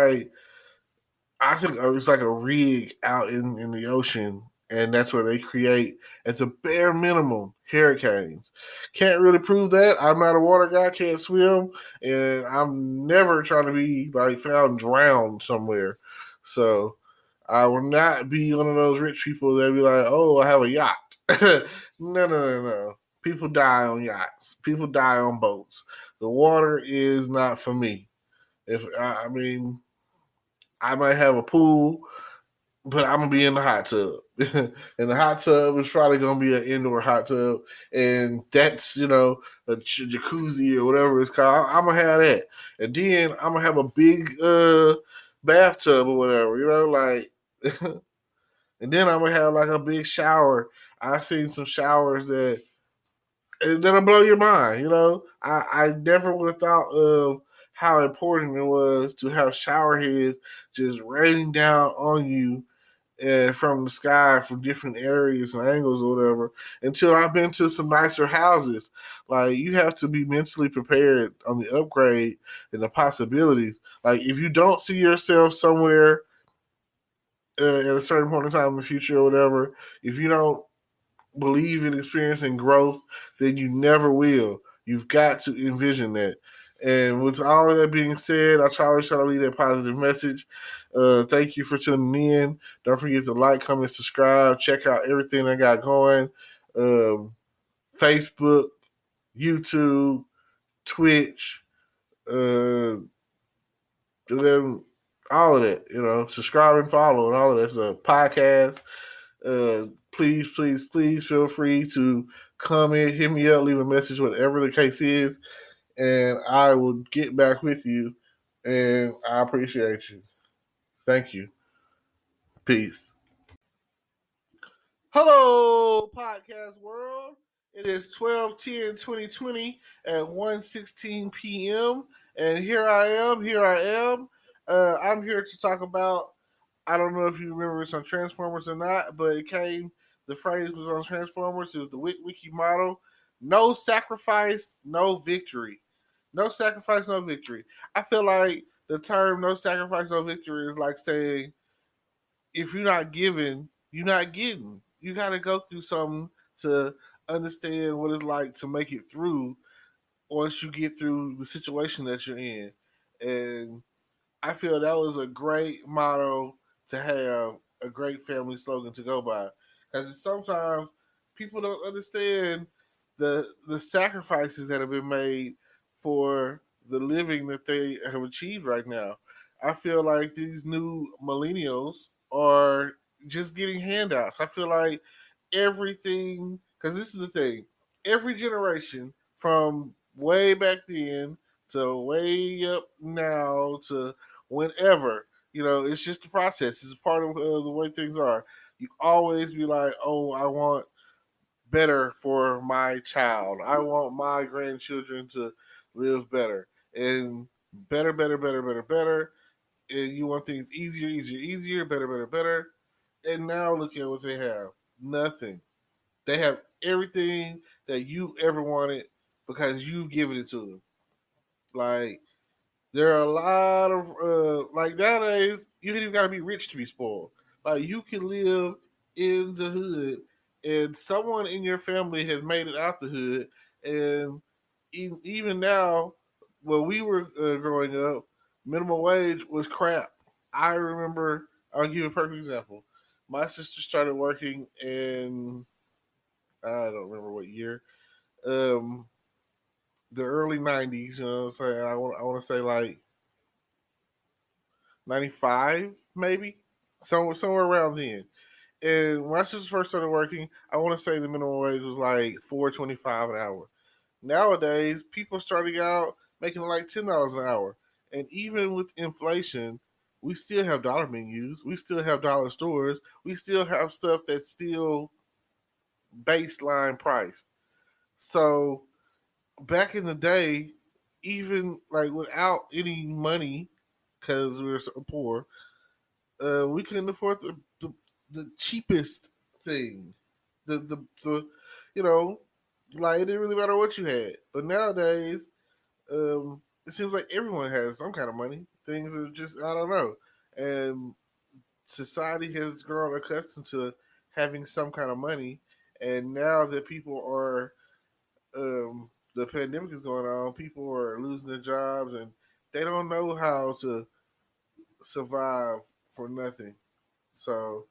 I think it's like a rig out in the ocean, and that's where they create, at the bare minimum, hurricanes. Can't really prove that. I'm not a water guy, can't swim, and I'm never trying to be found drowned somewhere. So I will not be one of those rich people that be like, oh, I have a yacht. No. People die on yachts. People die on boats. The water is not for me. If I mean, I might have a pool, but I'm gonna be in the hot tub. And the hot tub is probably gonna be an indoor hot tub, and that's a jacuzzi or whatever it's called. I'm gonna have that, and then I'm gonna have a big bathtub or whatever, and then I'm gonna have a big shower. I've seen some showers that'll blow your mind. I never would have thought of how important it was to have shower heads just raining down on you from the sky from different areas and angles or whatever until I've been to some nicer houses. You have to be mentally prepared on the upgrade and the possibilities. If you don't see yourself somewhere at a certain point in time in the future or whatever, if you don't believe in experiencing growth, then you never will. You've got to envision that. And with all of that being said, I always try to leave that positive message. Thank you for tuning in. Don't forget to like, comment, subscribe. Check out everything I got going. Facebook, YouTube, Twitch, all of that. Subscribe and follow and all of that stuff. Podcast. Please feel free to comment, hit me up, leave a message, whatever the case is, and I will get back with you. And I appreciate you. Thank you. Peace. Hello, podcast world. It is 12/10/2020 at 1:16 p.m. And here I am. I'm here to talk about, I don't know if you remember it's on Transformers or not, but the phrase was on Transformers. It was the Wiki model. No sacrifice, no victory. No sacrifice, no victory. I feel like the term no sacrifice, no victory is like saying, if you're not giving, you're not getting. You got to go through something to understand what it's like to make it through once you get through the situation that you're in. And I feel that was a great motto to have, a great family slogan to go by. Because sometimes people don't understand the sacrifices that have been made for the living that they have achieved right now. I feel like these new millennials are just getting handouts. I feel like everything, because this is the thing, every generation from way back then to way up now to whenever, it's just a process. It's part of the way things are. You always be like, oh, I want better for my child. I want my grandchildren to live better. And better. And you want things easier, better. And now look at what they have. Nothing. They have everything that you ever wanted because you've given it to them. There are a lot of nowadays you don't even gotta be rich to be spoiled. You can live in the hood and someone in your family has made it out the hood, and even now, when we were growing up, minimum wage was crap. I remember. I'll give you a perfect example. My sister started working in I don't remember what year, um, the early '90s. You know what I'm saying? I want to say like '95, maybe somewhere around then. And when I sister first started working, I want to say the minimum wage was like $4.25 an hour. Nowadays, people starting out making like $10 an hour, and even with inflation, we still have dollar menus, we still have dollar stores, we still have stuff that's still baseline priced. So back in the day, even like without any money, because we were so poor, we couldn't afford the cheapest thing. The you know, like it didn't really matter what you had. But nowadays, it seems like everyone has some kind of money. Things are just I don't know, and society has grown accustomed to having some kind of money, and now that people are the pandemic is going on, people are losing their jobs and they don't know how to survive for nothing. So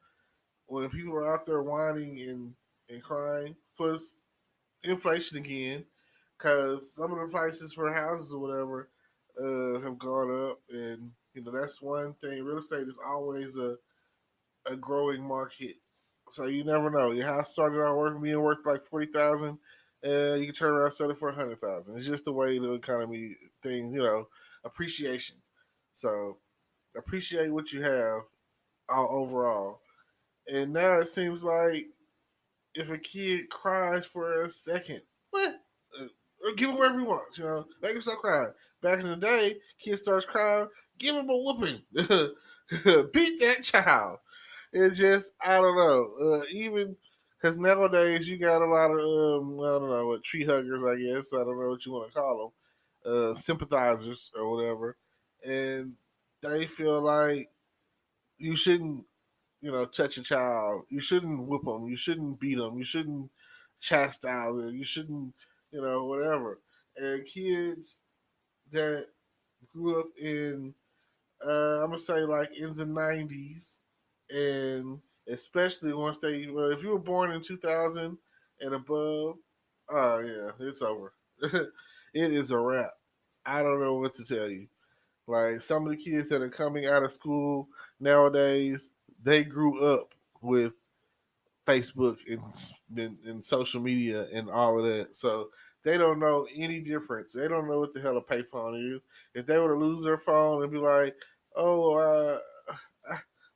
when people are out there whining and crying, plus inflation again, because some of the prices for houses or whatever have gone up, and that's one thing. Real estate is always a growing market, so you never know. Your house started out being worth like 40,000, and you can turn around and sell it for 100,000. It's just the way the economy thing, appreciation. So appreciate what you have all overall. And now it seems like if a kid cries for a second, what? Or give him whatever he wants, Make him start crying. Back in the day, kid starts crying, give him a whooping. Beat that child. It just, I don't know. Even because nowadays you got a lot of, I don't know, what, tree huggers, I guess. I don't know what you want to call them. Sympathizers or whatever. And they feel like you shouldn't touch a child. You shouldn't whip them. You shouldn't beat them. You shouldn't chastise them. You shouldn't, whatever. And kids that grew up in, I'm gonna say like in the '90s, and especially once well, if you were born in 2000 and above, oh yeah, it's over. It is a wrap. I don't know what to tell you. Like some of the kids that are coming out of school nowadays, they grew up with Facebook and social media and all of that. So they don't know any difference. They don't know what the hell a payphone is. If they were to lose their phone and be like, "Oh,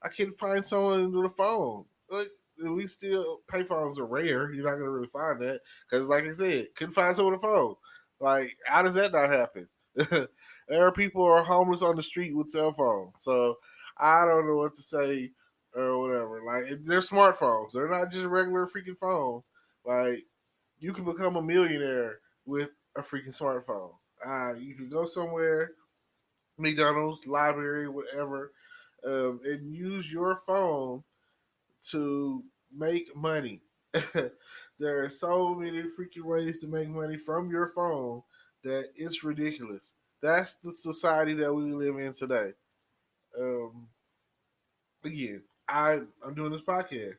I can't find someone with a phone," like we still payphones are rare. You're not gonna really find that because, like I said, couldn't find someone with a phone. Like, how does that not happen? There are people who are homeless on the street with cell phones. So I don't know what to say or whatever. Like they're smartphones. They're not just regular freaking phones. Like you can become a millionaire with a freaking smartphone. You can go somewhere, McDonald's, library, whatever, and use your phone to make money. There are so many freaking ways to make money from your phone that it's ridiculous. That's the society that we live in today. Um, Again, I'm doing this podcast.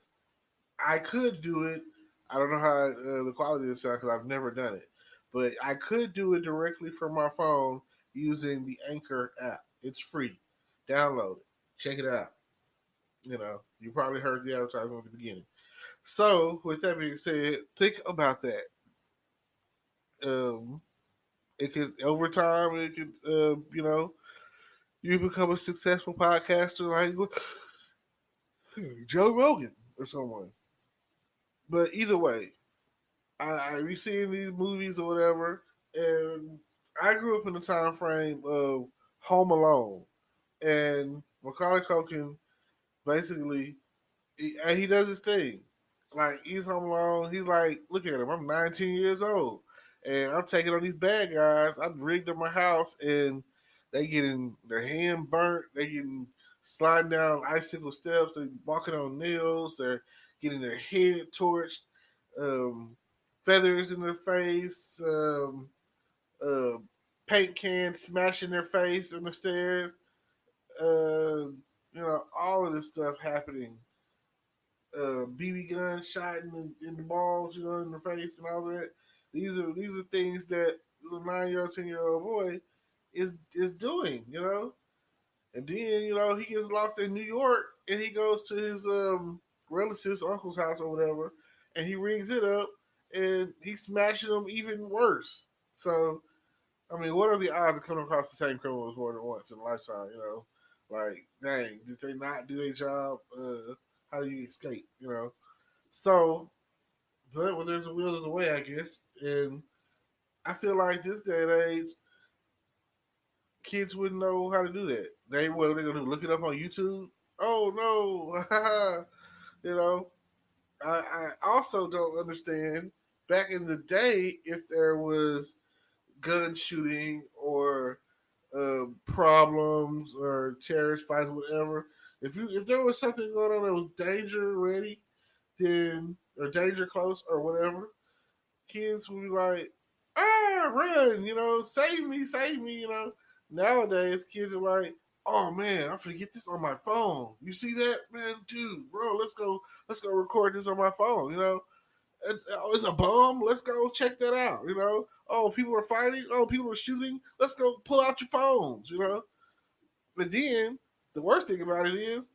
I could do it. I don't know how the quality of sound because I've never done it, but I could do it directly from my phone using the Anchor app. It's free. Download it. Check it out. You probably heard the advertisement at the beginning. So, with that being said, think about that. Um, it could over time. It could, you become a successful podcaster like Joe Rogan or someone. But either way, I be seeing these movies or whatever, and I grew up in the time frame of Home Alone, and Macaulay Culkin basically he does his thing. Like he's home alone. He's like, look at him. I'm 19 years old, and I'm taking on these bad guys. I'm rigged up my house, and they getting their hand burnt. They getting sliding down icicle steps. They're walking on nails. They're getting their head torched. Um, Feathers in their face. Uh, Paint cans smashing their face on the stairs. All of this stuff happening. BB guns shot in the balls, in the face and all that. These are things that the 9-year-old, 10-year-old boy is doing, And then he gets lost in New York and he goes to his relative's uncle's house or whatever, and he rings it up and he's smashing them even worse. So I mean, what are the odds of coming across the same criminals more than once in a lifetime? Like, dang, did they not do their job? How do you escape? So, but when there's a will, there's a way, I guess. And I feel like this day and age, kids wouldn't know how to do that. What are they gonna do? Look it up on YouTube? Oh no, you know. I also don't understand. Back in the day, if there was gun shooting or problems or terrorist fights, whatever. If there was something going on that was danger ready, then or danger close or whatever, kids would be like, run, save me, Nowadays, kids are like, oh man, I'm gonna get this on my phone. You see that, man, dude, bro? Let's go record this on my phone. It's a bomb. Let's go check that out. Oh, people are fighting. Oh, people are shooting. Let's go pull out your phones. But then the worst thing about it is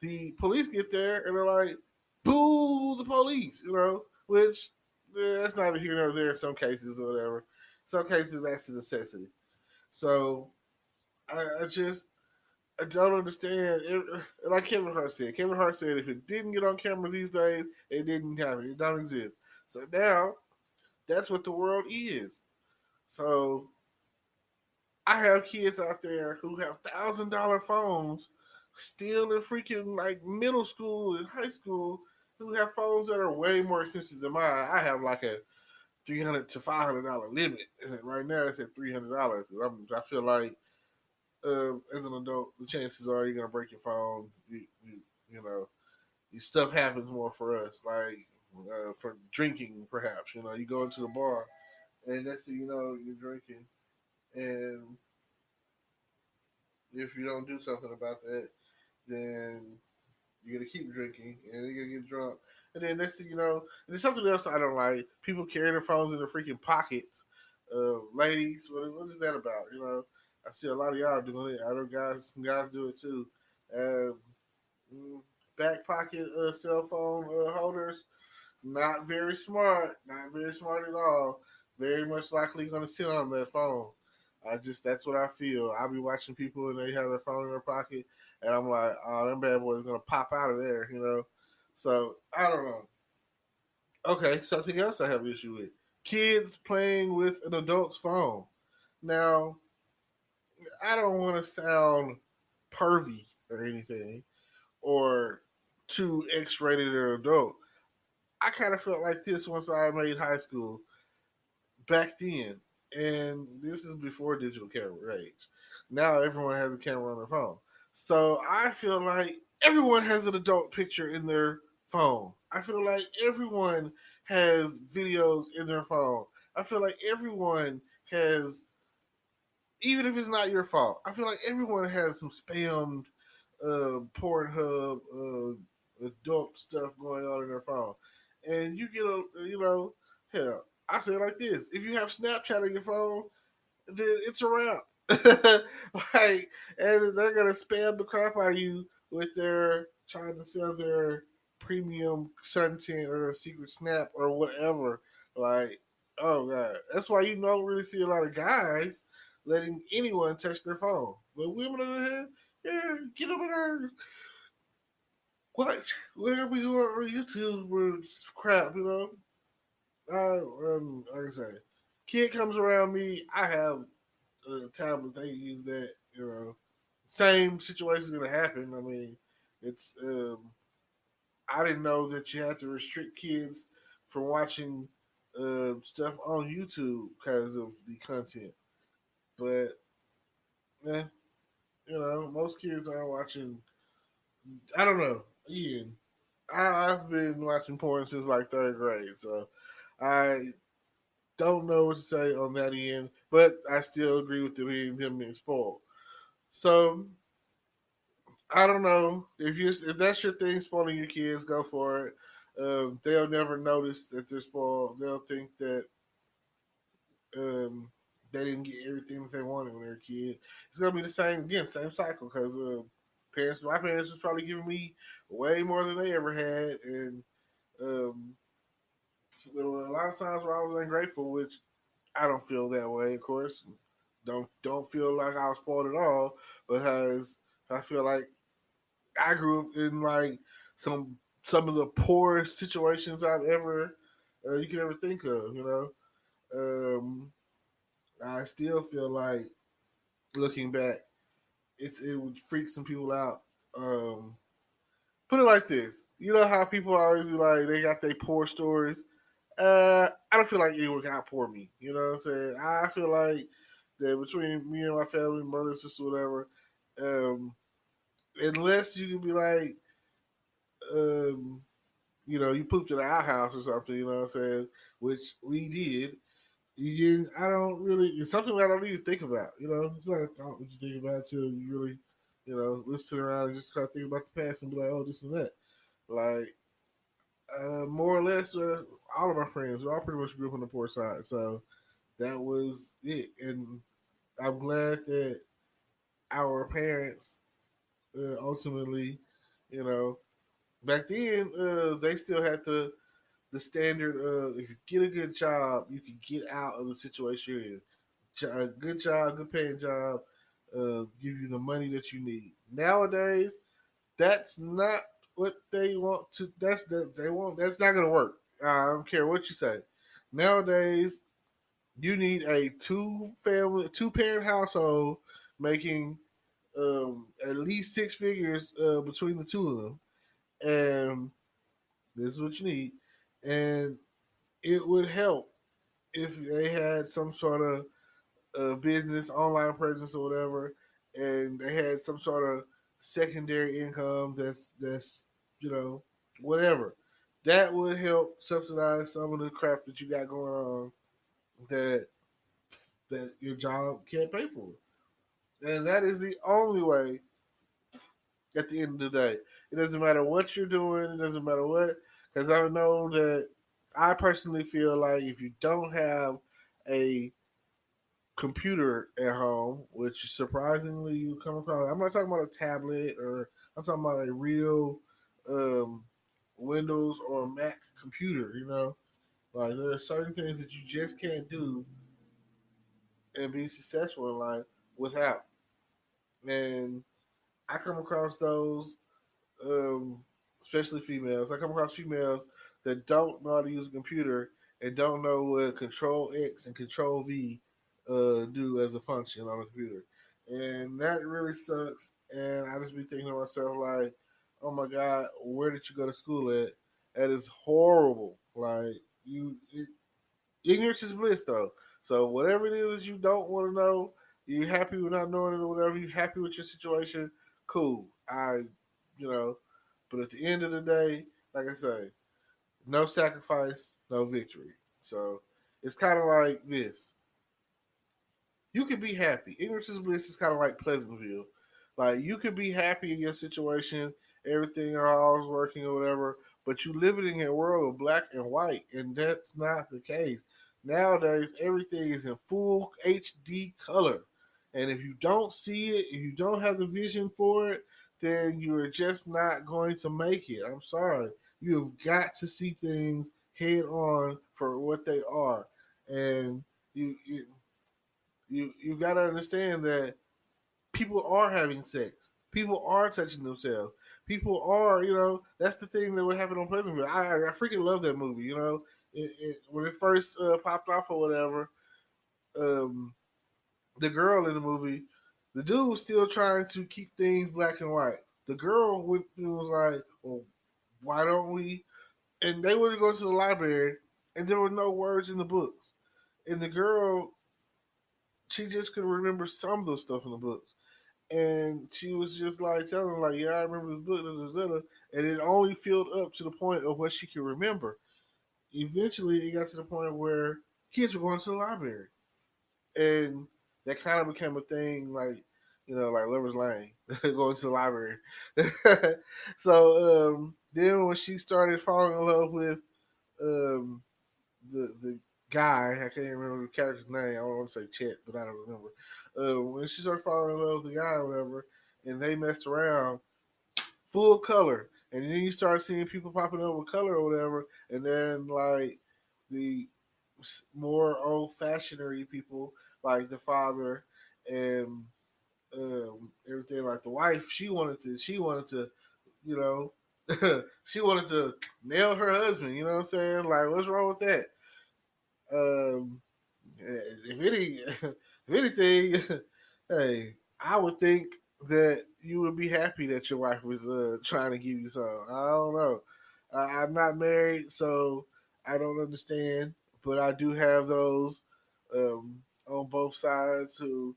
the police get there and they're like, "Boo the police," which that's neither here nor there in some cases or whatever. Some cases that's a necessity. So I don't understand. Like Kevin Hart said, if it didn't get on camera these days, it didn't happen. It don't exist. So now that's what the world is. So I have kids out there who have $1,000 phones, still in freaking like middle school and high school, who have phones that are way more expensive than mine. I have like a $300 to $500 limit, and right now it's at $300. I feel like as an adult, the chances are you're gonna break your phone. You know, your stuff happens more for us, like for drinking, perhaps. You go into the bar, and next thing you know, you're drinking, and if you don't do something about that, then you're gonna keep drinking, and you're gonna get drunk, and then next thing you know, there's something else I don't like. People carrying their phones in their freaking pockets. Ladies, what is that about? I see a lot of y'all doing it. Some guys do it too. Um, Back pocket cell phone holders, not very smart. Not very smart at all. Very much likely going to sit on that phone. That's what I feel. I'll be watching people and they have their phone in their pocket, and I'm like, oh, them bad boys going to pop out of there. So I don't know. Okay, something else I have an issue with: kids playing with an adult's phone. Now, I don't want to sound pervy or anything, or too X-rated or adult. I kind of felt like this once I made high school back then, and this is before digital camera age. Now everyone has a camera on their phone, so I feel like everyone has an adult picture in their phone. I feel like everyone has videos in their phone. I feel like everyone has, even if it's not your fault. I feel like everyone has some spammed Pornhub adult stuff going on in their phone, and you get hell. I say it like this: if you have Snapchat on your phone, then it's a wrap. Like, and they're gonna spam the crap out of you with their trying to sell their premium content or secret snap or whatever. Like, oh god, that's why you don't really see a lot of guys letting anyone touch their phone. But women on the hand, yeah, get over there. Watch whatever you want on YouTube or crap. Like I say, kid comes around me, I have a tablet. They use that. Same situation's gonna happen. I mean, it's. I didn't know that you had to restrict kids from watching stuff on YouTube because of the content. But, Most kids aren't watching. I don't know. Ian, I've been watching porn since like third grade, so I don't know what to say on that end. But I still agree with them being spoiled. So I don't know if that's your thing, spoiling your kids, go for it. They'll never notice that they're spoiled. They'll think that um, they didn't get everything that they wanted when they were a kid. It's gonna be the same again, same cycle. Because my parents was probably giving me way more than they ever had, and um, there were a lot of times where I was ungrateful, which I don't feel that way. Of course, don't feel like I was spoiled at all because I feel like I grew up in like some of the poorest situations I've ever you can ever think of. I still feel like looking back, it would freak some people out. Um, Put it like this: you know how people always be like they got their poor stories. I don't feel like anyone can outpour me. You know what I'm saying? I feel like that between me and my family, brother, sister, whatever, um, unless you can be like, um, you pooped in the outhouse or something, you know what I'm saying? Which we did. You didn't. I don't really. It's something that I don't even think about. It's not a thought that you think about until you really, listen around and just kind of think about the past and be like, oh, this and that. Like, more or less, all of my friends, we all pretty much grew up on the poor side. So that was it. And I'm glad that our parents ultimately, you know, back then, they still had the standard of if you get a good job, you can get out of the situation you're in. A good job, good paying job, give you the money that you need. Nowadays, that's not what they want to. They want. That's not going to work. I don't care what you say. Nowadays, you need a two parent household making at least six figures between the two of them, and this is what you need. And it would help if they had some sort of business, online presence, or whatever, and they had some sort of secondary income that's whatever. That would help subsidize some of the crap that you got going on that your job can't pay for. And that is the only way at the end of the day. It doesn't matter what you're doing, it doesn't matter what, because I know that I personally feel like if you don't have a computer at home, which surprisingly you come across, I'm not talking about a tablet or I'm talking about a real um, Windows or Mac computer. Like there are certain things that you just can't do and be successful in life without. And I come across those, especially females. I come across females that don't know how to use a computer and don't know what Control X and Control V do as a function on a computer, and that really sucks. And I just be thinking to myself like, oh my god, where did you go to school at? That is horrible. Like ignorance is bliss, though. So whatever it is that you don't want to know, you happy with not knowing it or whatever. You happy with your situation, cool. But at the end of the day, like I say, no sacrifice, no victory. So it's kind of like this: you can be happy. Ignorance is bliss is kind of like Pleasantville. Like you could be happy in your situation, everything all working or whatever, but you live in a world of black and white, and that's not the case. Nowadays, everything is in full HD color, and if you don't see it, if you don't have the vision for it, then you are just not going to make it. I'm sorry. You have got to see things head on for what they are, and you got to understand that people are having sex. People are touching themselves. People are, that's the thing that would happen on Pleasantville. I freaking love that movie. When it first popped off or whatever, um, the girl in the movie, the dude was still trying to keep things black and white. The girl went through was like, well, why don't we? And they would go to the library, and there were no words in the books. And the girl, she just could remember some of the stuff in the books. And she was just like telling him, like, yeah, I remember this book, and it only filled up to the point of what she could remember. Eventually, it got to the point where kids were going to the library, and that kind of became a thing, like, like Lover's Lane, going to the library. So then, when she started falling in love with um, the guy, I can't even remember the character's name. I don't want to say Chet, but I don't remember. When she started falling in love with the guy or whatever, and they messed around, full color, and then you start seeing people popping up with color or whatever, and then like the more old fashioned people, like the father and everything, like the wife, she wanted to, you know, she wanted to nail her husband. You know what I'm saying? Like, what's wrong with that? Um, if any, if anything, hey, I would think that you would be happy that your wife was trying to give you some. I don't know. I'm not married, so I don't understand. But I do have those on both sides who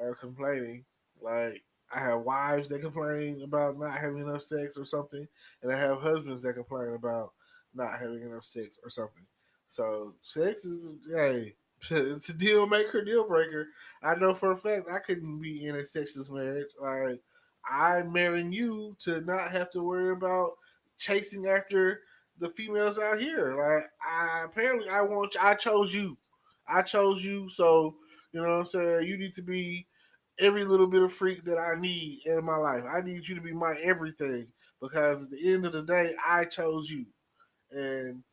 are complaining. Like, I have wives that complain about not having enough sex or something, and I have husbands that complain about not having enough sex or something. So sex is, hey, it's a deal maker, deal breaker. I know for a fact I couldn't be in a sexless marriage. Like, I'm marrying you to not have to worry about chasing after the females out here. Like, I chose you. I chose you, so you know what I'm saying? You need to be every little bit of freak that I need in my life. I need you to be my everything because at the end of the day, I chose you, and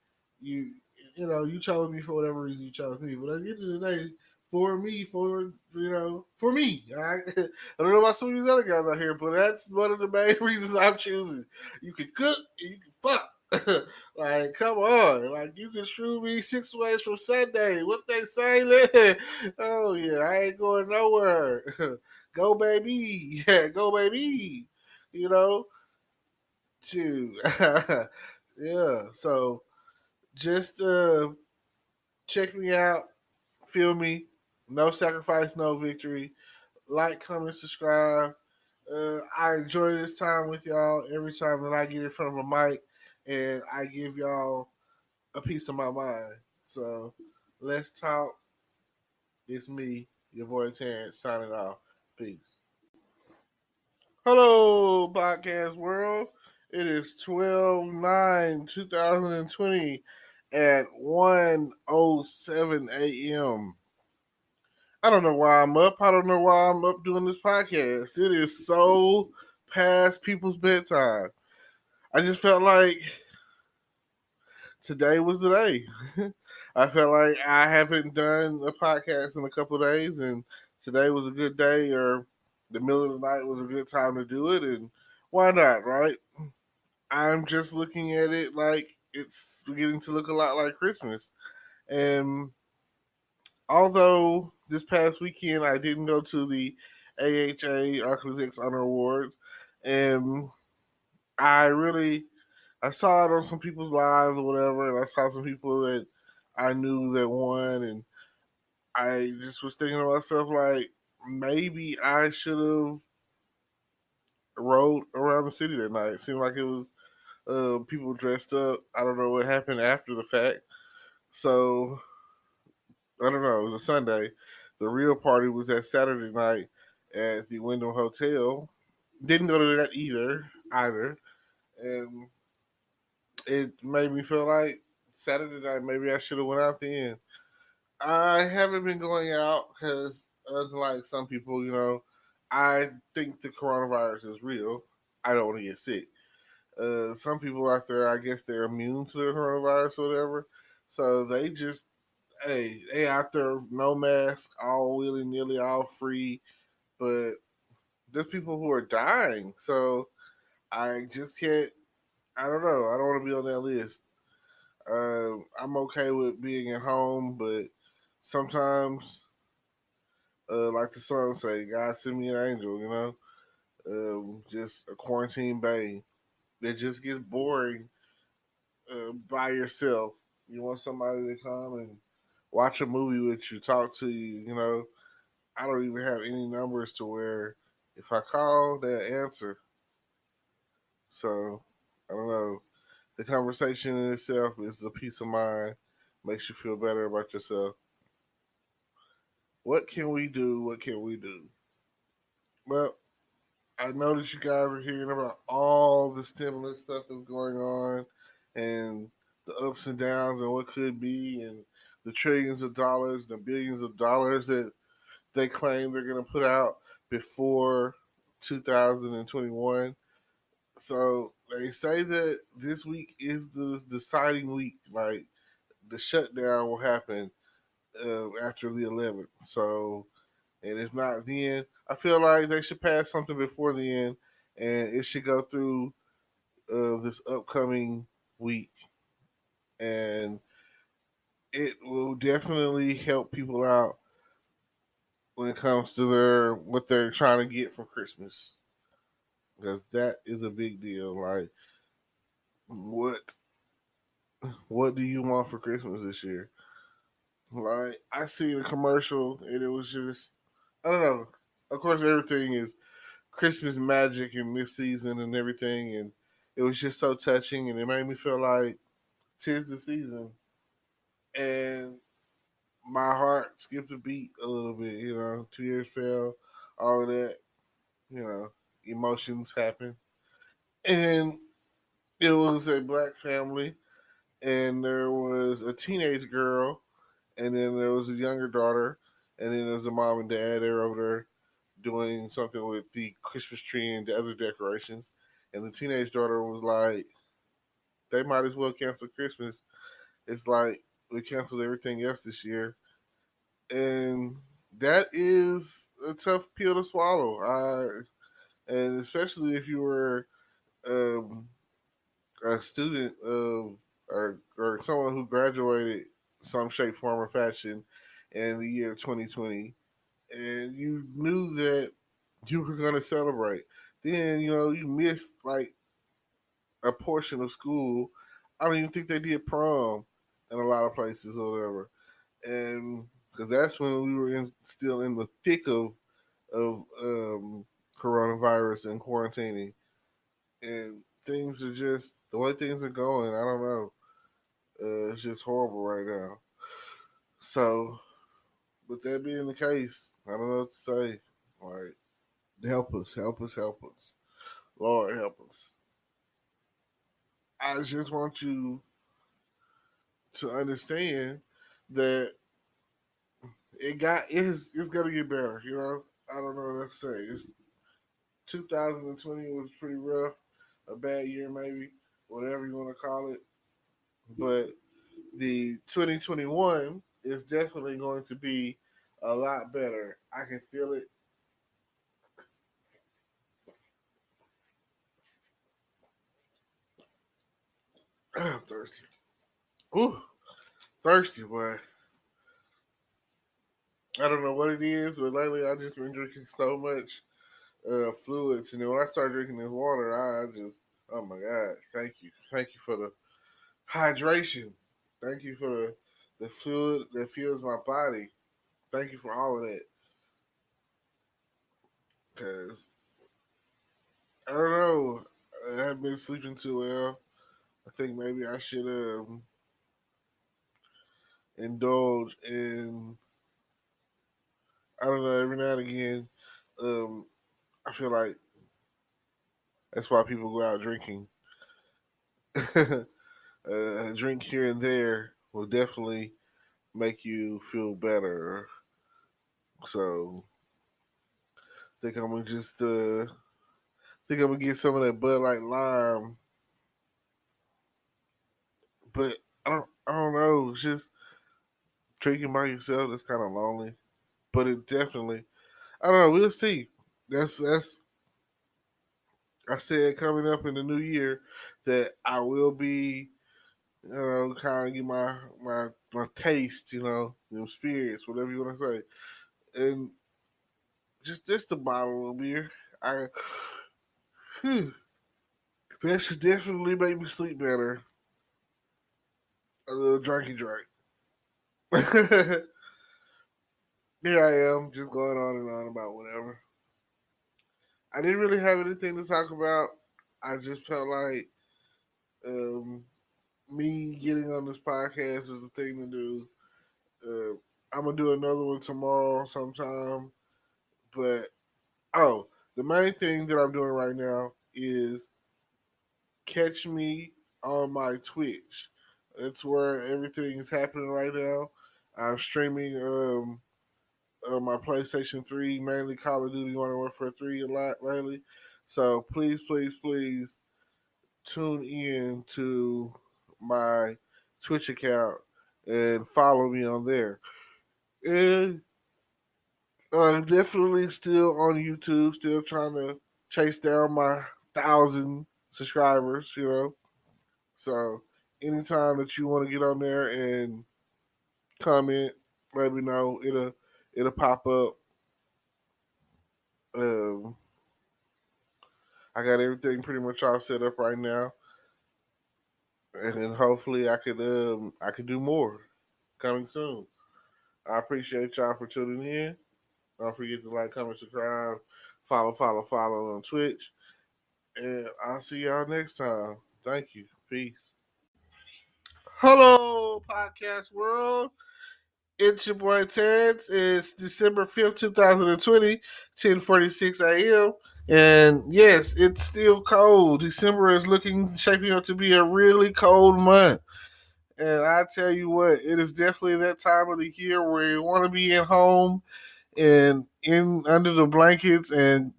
you, you chose me for whatever reason you chose me. But at the end of the day, for me, for me, I don't know about some of these other guys out here, but that's one of the main reasons I'm choosing. You can cook and you can fuck. Like, come on. Like, you can screw me 6 ways from Sunday. What they say? Oh, yeah, I ain't going nowhere. Go, baby. Yeah, go, baby. You know? Shoot. Yeah. So just check me out. Feel me. No sacrifice, no victory. Like, comment, subscribe. I enjoy this time with y'all every time that I get in front of a mic and I give y'all a piece of my mind. So let's talk. It's me, your boy Terrence, signing off. Peace. Hello, podcast world. It is 12/9/2020 at 1:07 a.m. I don't know why I'm up. I don't know why I'm up doing this podcast. It is so past people's bedtime. I just felt like today was the day. I felt like I haven't done a podcast in a couple of days, and today was a good day, or the middle of the night was a good time to do it, and why not, right? I'm just looking at it like it's beginning to look a lot like Christmas. And although this past weekend I didn't go to the AHA Architects Honor Awards, and I really I saw it on some people's lives or whatever, and I saw some people that I knew that won, and I just was thinking to myself like maybe I should have rode around the city that night. It seemed like it was people dressed up. I don't know what happened after the fact. So I don't know. It was a Sunday. The real party was that Saturday night at the Wyndham Hotel. Didn't go to that either, and it made me feel like Saturday night maybe I should have went out then. I haven't been going out because, unlike some people, I think the coronavirus is real. I don't want to get sick. Some people out there, I guess they're immune to the coronavirus or whatever. So they just, hey, they out there no mask, all willy nilly, all free. But there's people who are dying. So I just can't, I don't know. I don't want to be on that list. I'm okay with being at home, but sometimes, like the song say, God send me an angel, just a quarantine bay. It just gets boring by yourself. You want somebody to come and watch a movie with you, talk to you. I don't even have any numbers to where If I call, they'll answer. So I don't know. The conversation in itself is a peace of mind, makes you feel better about yourself. What can we do? What can we do? Well, I know that you guys are hearing about all the stimulus stuff that's going on and the ups and downs and what could be and the trillions of dollars, the billions of dollars that they claim they're going to put out before 2021. So they say that this week is the deciding week. Like the shutdown will happen after the 11th. So, and if not then, I feel like they should pass something before the end, and it should go through this upcoming week, and it will definitely help people out when it comes to their what they're trying to get for Christmas, because that is a big deal. Like, what what do you want for Christmas this year? Like, I seen a commercial and it was just, I don't know. Of course, everything is Christmas magic in this season and everything, and it was just so touching, and it made me feel like tis the season, and my heart skipped a beat a little bit. Tears fell, all of that. Emotions happen, and it was a black family, and there was a teenage girl, and then there was a younger daughter, and then there's a mom and dad. They're over there doing something with the Christmas tree and the other decorations. And the teenage daughter was like, they might as well cancel Christmas. It's like we canceled everything else this year. And that is a tough pill to swallow. And especially if you were um, a student of or someone who graduated some shape, form, or fashion in the year 2020, and you knew that you were going to celebrate. Then you missed like a portion of school. I don't even think they did prom in a lot of places or whatever, and because that's when we were still in the thick of coronavirus and quarantining, and things are just the way things are going. I don't know. It's just horrible right now. So, with that being the case, I don't know what to say. Like, help us, help us, help us. Lord, help us. I just want you to understand that it's gonna get better. I don't know what to say. 2020 was pretty rough, a bad year maybe, whatever you want to call it. But the 2021 is definitely going to be a lot better. I can feel it. I'm thirsty. Ooh, thirsty, boy. I don't know what it is, but lately I just been drinking so much fluids, and then when I start drinking this water, I just, oh my god, thank you for the hydration, thank you for the fluid that fuels my body, thank you for all of that, cause I don't know, I haven't been sleeping too well. I think maybe I should indulge in, I don't know, every now and again. Um, I feel like that's why people go out drinking. A drink here and there will definitely make you feel better. So think I'm gonna just think I'm gonna get some of that Bud Light Lime, but I don't know. It's just drinking by yourself. That's kind of lonely, but it definitely I don't know. We'll see. That's I said coming up in the new year that I will be kind of get my taste, spirits, whatever you want to say, and just the bottle of beer. I that should definitely make me sleep better. A little drinky drink. Here I am, just going on and on about whatever. I didn't really have anything to talk about. I just felt like um, me getting on this podcast is the thing to do. I'm gonna do another one tomorrow sometime. But the main thing that I'm doing right now is catch me on my Twitch. That's where everything is happening right now. I'm streaming my PlayStation 3, mainly Call of Duty Modern Warfare 3 a lot lately. So please, please, please tune in to my Twitch account and follow me on there. And I'm definitely still on YouTube, still trying to chase down my 1,000 subscribers. So anytime that you want to get on there and comment, let me know. It'll pop up. Um, I got everything pretty much all set up right now, and then hopefully I could do more coming soon. I appreciate y'all for tuning in. Don't forget to like, comment, subscribe, follow on Twitch, and I'll see y'all next time. Thank you. Peace. Hello, podcast world. It's your boy Terrence. It's December 5th, 2020, 10:46 a.m. And yes, it's still cold. December is shaping up to be a really cold month. And I tell you what, it is definitely that time of the year where you want to be at home and in under the blankets and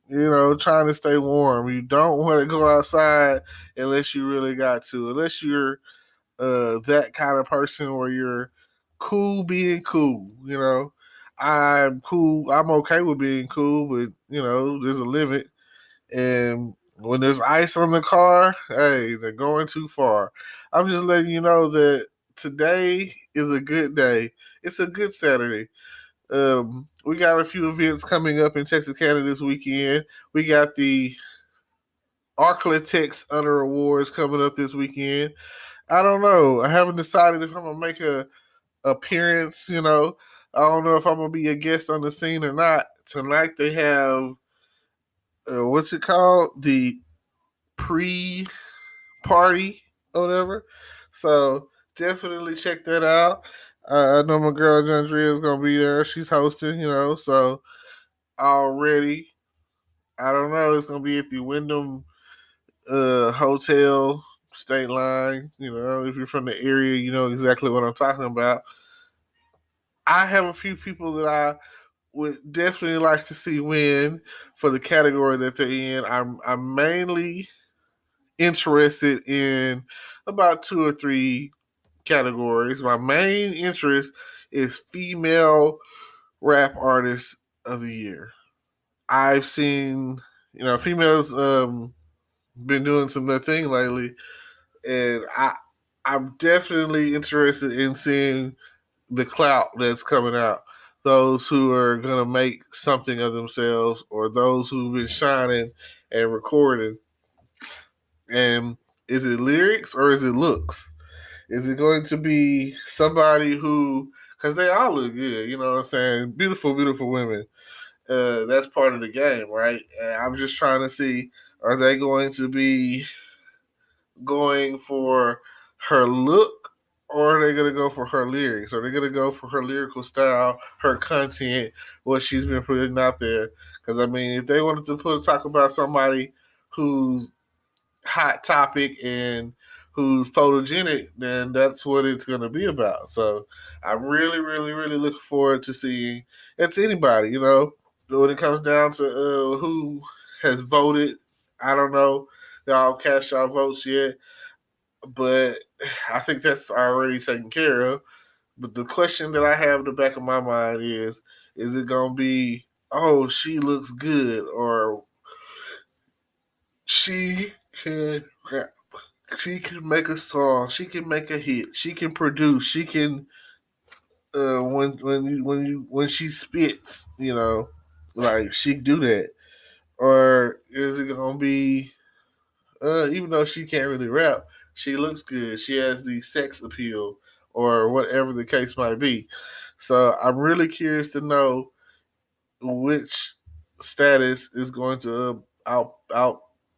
trying to stay warm. You don't want to go outside unless you really got to. Unless you're that kind of person where you're cool being cool. I'm cool. I'm okay with being cool, but there's a limit. And when there's ice on the car, hey, they're going too far. I'm just letting you know that today is a good day. It's a good Saturday. We got a few events coming up in Texarkana this weekend. We got the Arclitex Honor Awards coming up this weekend. I don't know. I haven't decided if I'm gonna make a appearance. I don't know if I'm gonna be a guest on the scene or not. Tonight they have what's it called? The pre-party or whatever. So definitely check that out. I know my girl Jandria is gonna be there. She's hosting. So already, I don't know. It's gonna be at the Wyndham Hotel State Line. If you're from the area, you know exactly what I'm talking about. I have a few people that I would definitely like to see win for the category that they're in. I'm mainly interested in about two or three categories. My main interest is female rap artist of the year. I've seen, females been doing some of that thing lately, and I'm definitely interested in seeing the clout that's coming out. Those who are gonna make something of themselves, or those who've been shining and recording. And is it lyrics or is it looks? Is it going to be somebody who? Because they all look good, you know what I'm saying? Beautiful, beautiful women. That's part of the game, right? And I'm just trying to see: are they going to be going for her look, or are they going to go for her lyrics? Are they going to go for her lyrical style, her content, what she's been putting out there? Because I mean, if they wanted to talk about somebody who's hot topic and who's photogenic, then that's what it's going to be about. So I'm really, really, really looking forward to seeing it's anybody. When it comes down to who has voted, I don't know. Y'all cast y'all votes yet, but I think that's already taken care of. But the question that I have in the back of my mind is it going to be, oh, she looks good, or she can rap, she can make a song, she can make a hit, she can produce, she can when she spits, like she do that, or is it gonna be even though she can't really rap, she looks good, she has the sex appeal, or whatever the case might be. So I'm really curious to know which status is going to out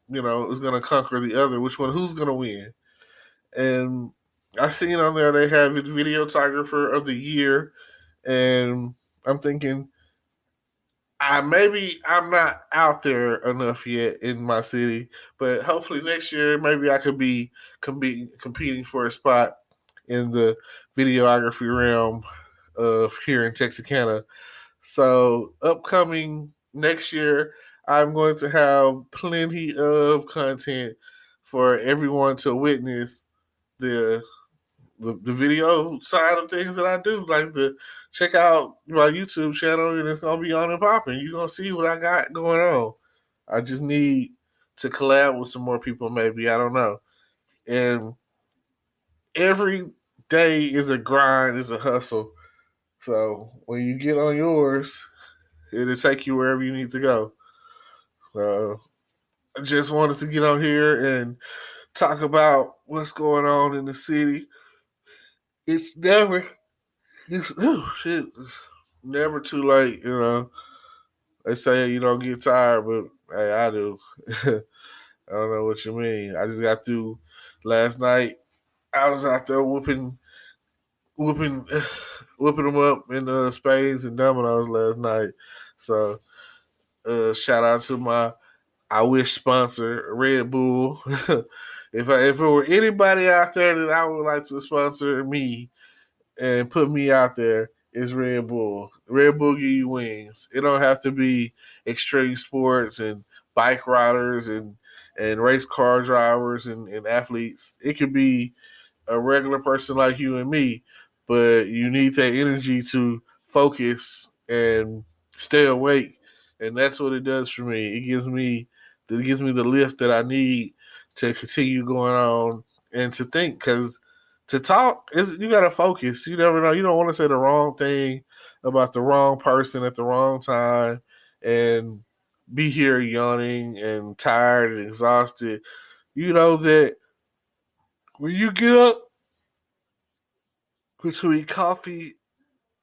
is going to conquer the other. Which one? Who's going to win? And I seen on there they have his videographer of the year, and I'm thinking, I'm not out there enough yet in my city, but hopefully next year maybe I could be competing for a spot in the videography realm of here in Texarkana. So upcoming next year, I'm going to have plenty of content for everyone to witness the the video side of things that I do. Like the check out my YouTube channel, and it's gonna be on and popping. You're gonna see what I got going on. I just need to collab with some more people, maybe. I don't know. And every day is a grind, is a hustle. So when you get on yours, it'll take you wherever you need to go. So I just wanted to get on here and talk about what's going on in the city. It's never shit. It's never too late, They say you don't get tired, but hey, I do. I don't know what you mean. I just got through last night. I was out there whooping, whooping them up in spades and dominoes last night. So, shout out to my I wish sponsor Red Bull. If it were anybody out there that I would like to sponsor me and put me out there, is Red Bull. Red Bull give you wings. It don't have to be extreme sports and bike riders and race car drivers and athletes. It could be a regular person like you and me, but you need that energy to focus and stay awake, and that's what it does for me. It gives me the lift that I need to continue going on and to think, because to talk is you gotta focus. You never know. You don't want to say the wrong thing about the wrong person at the wrong time and be here yawning and tired and exhausted. You know that when you get up between coffee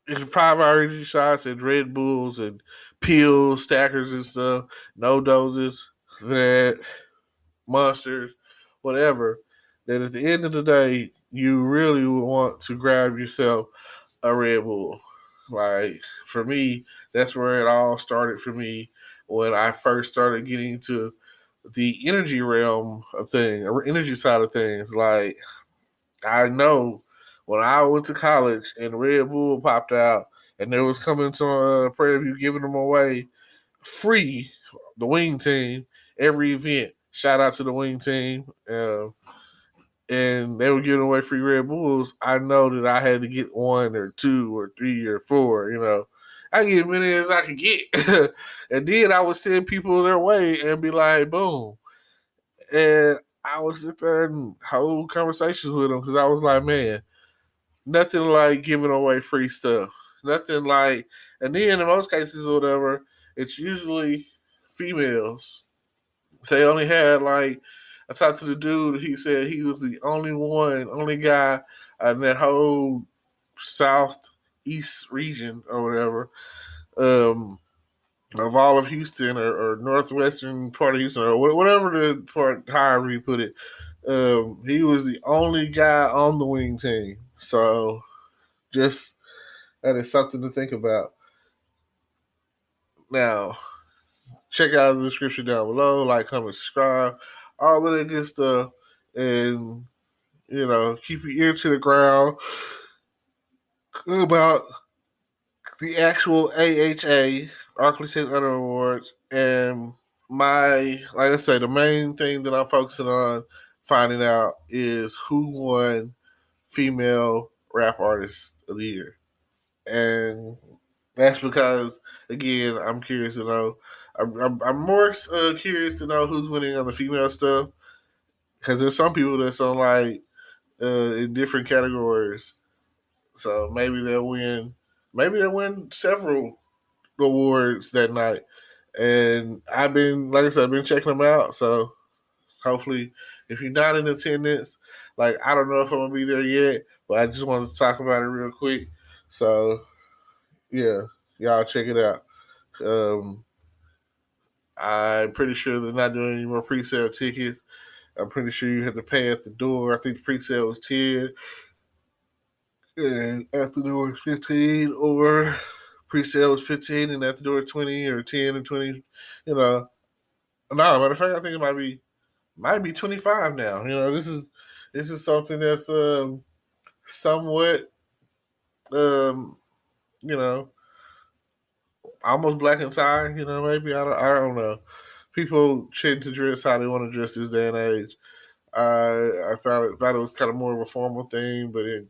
and 5-hour energy shots and Red Bulls and pills, stackers and stuff, no doses, that monsters, whatever, that at the end of the day, you really would want to grab yourself a Red Bull. Like for me, that's where it all started for me when I first started getting into the energy realm of things, or energy side of things. Like I know when I went to college and Red Bull popped out and they was coming to Prairie View giving them away free, the wing team, every event. Shout out to the wing team. And they were giving away free Red Bulls. I know that I had to get 1 or 2 or 3 or 4, I get as many as I could get. And then I would send people their way and be like, boom. And I would sit there and hold conversations with them because I was like, man, nothing like giving away free stuff. Nothing like, and then in most cases or whatever, it's usually females. They only had like, I talked to the dude. He said he was the only guy in that whole southeast region or whatever, of all of Houston or northwestern part of Houston or whatever the part, however you put it. He was the only guy on the wing team. So just that is something to think about. Now, check out the description down below. Like, comment, subscribe, all of that good stuff. And, keep your ear to the ground about the actual AHA, Architect Honor Awards. And like I say, the main thing that I'm focusing on finding out is who won Female Rap Artist of the Year. And that's because, again, I'm curious to know. I'm more curious to know who's winning on the female stuff, because there's some people that's on like in different categories. So maybe they'll win. Maybe they'll win several awards that night. And like I said, I've been checking them out. So hopefully, if you're not in attendance, like I don't know if I'm gonna be there yet, but I just wanted to talk about it real quick. So yeah, y'all check it out. I'm pretty sure they're not doing any more pre-sale tickets. I'm pretty sure you have to pay at the door. I think the pre-sale was 10 and at the door was 15, or pre-sale was 15 and at the door was 20, or 10 and 20. You know, no, matter of fact, I think it might be 25 now. This is something that's somewhat um, you know almost black and tie. Maybe I don't know. People tend to dress how they want to dress this day and age. I thought it was kind of more of a formal thing, but it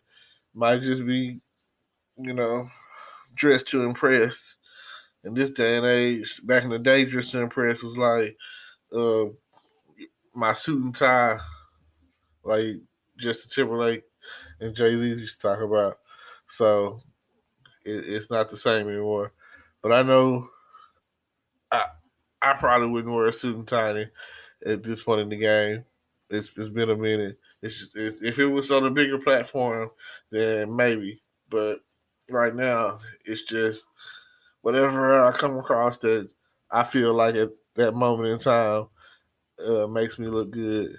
might just be you know dressed to impress. In this day and age, back in the day, dress to impress was like uh, my suit and tie, like Justin Timberlake and Jay Z used to talk about. So it's not the same anymore. But I know I I probably wouldn't wear a suit and tie at this point in the game. It's been a minute. If it was on a bigger platform, then maybe. But right now, it's just whatever I come across that I feel like at that moment in time makes me look good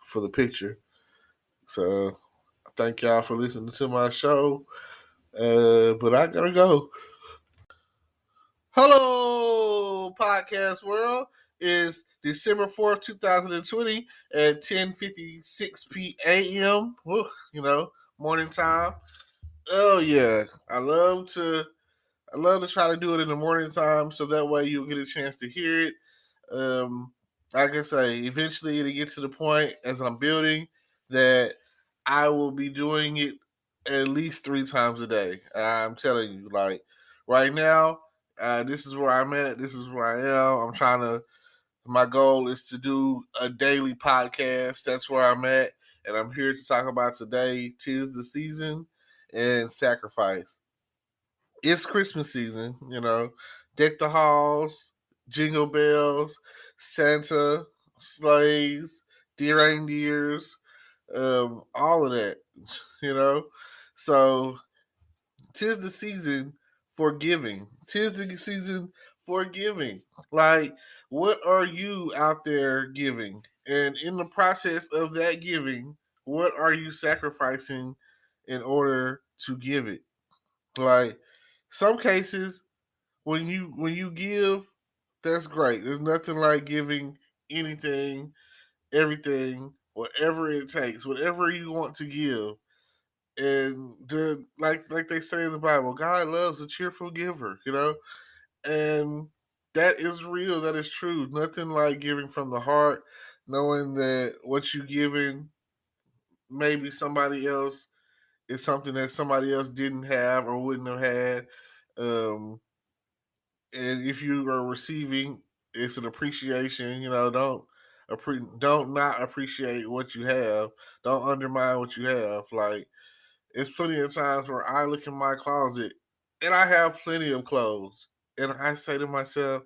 for the picture. So thank y'all for listening to my show. But I gotta go. Hello, podcast world. It's December 4th, 2020 at 10:56 p.m. Morning time. Oh yeah. I love to try to do it in the morning time so that way you'll get a chance to hear it. Um, like I say, eventually it'll get to the point as I'm building that I will be doing it at least 3 times a day. I'm telling you, like right now, this is where I'm at. This is where I am. My goal is to do a daily podcast. That's where I'm at. And I'm here to talk about today, 'tis the season and sacrifice. It's Christmas season. Deck the halls, jingle bells, Santa, sleighs, deer reindeers, all of that, you know. So 'tis the season for giving. 'Tis the season for giving. Like, what are you out there giving? And in the process of that giving, what are you sacrificing in order to give it? Like, some cases when you give, that's great. There's nothing like giving anything, everything, whatever it takes, whatever you want to give. And like they say in the Bible, God loves a cheerful giver. And that is real, that is true. Nothing like giving from the heart, knowing that what you giving maybe somebody else is something that somebody else didn't have or wouldn't have had. Um, and if you are receiving, it's an appreciation. Don't not appreciate what you have. Don't undermine what you have. Like, it's plenty of times where I look in my closet and I have plenty of clothes, and I say to myself,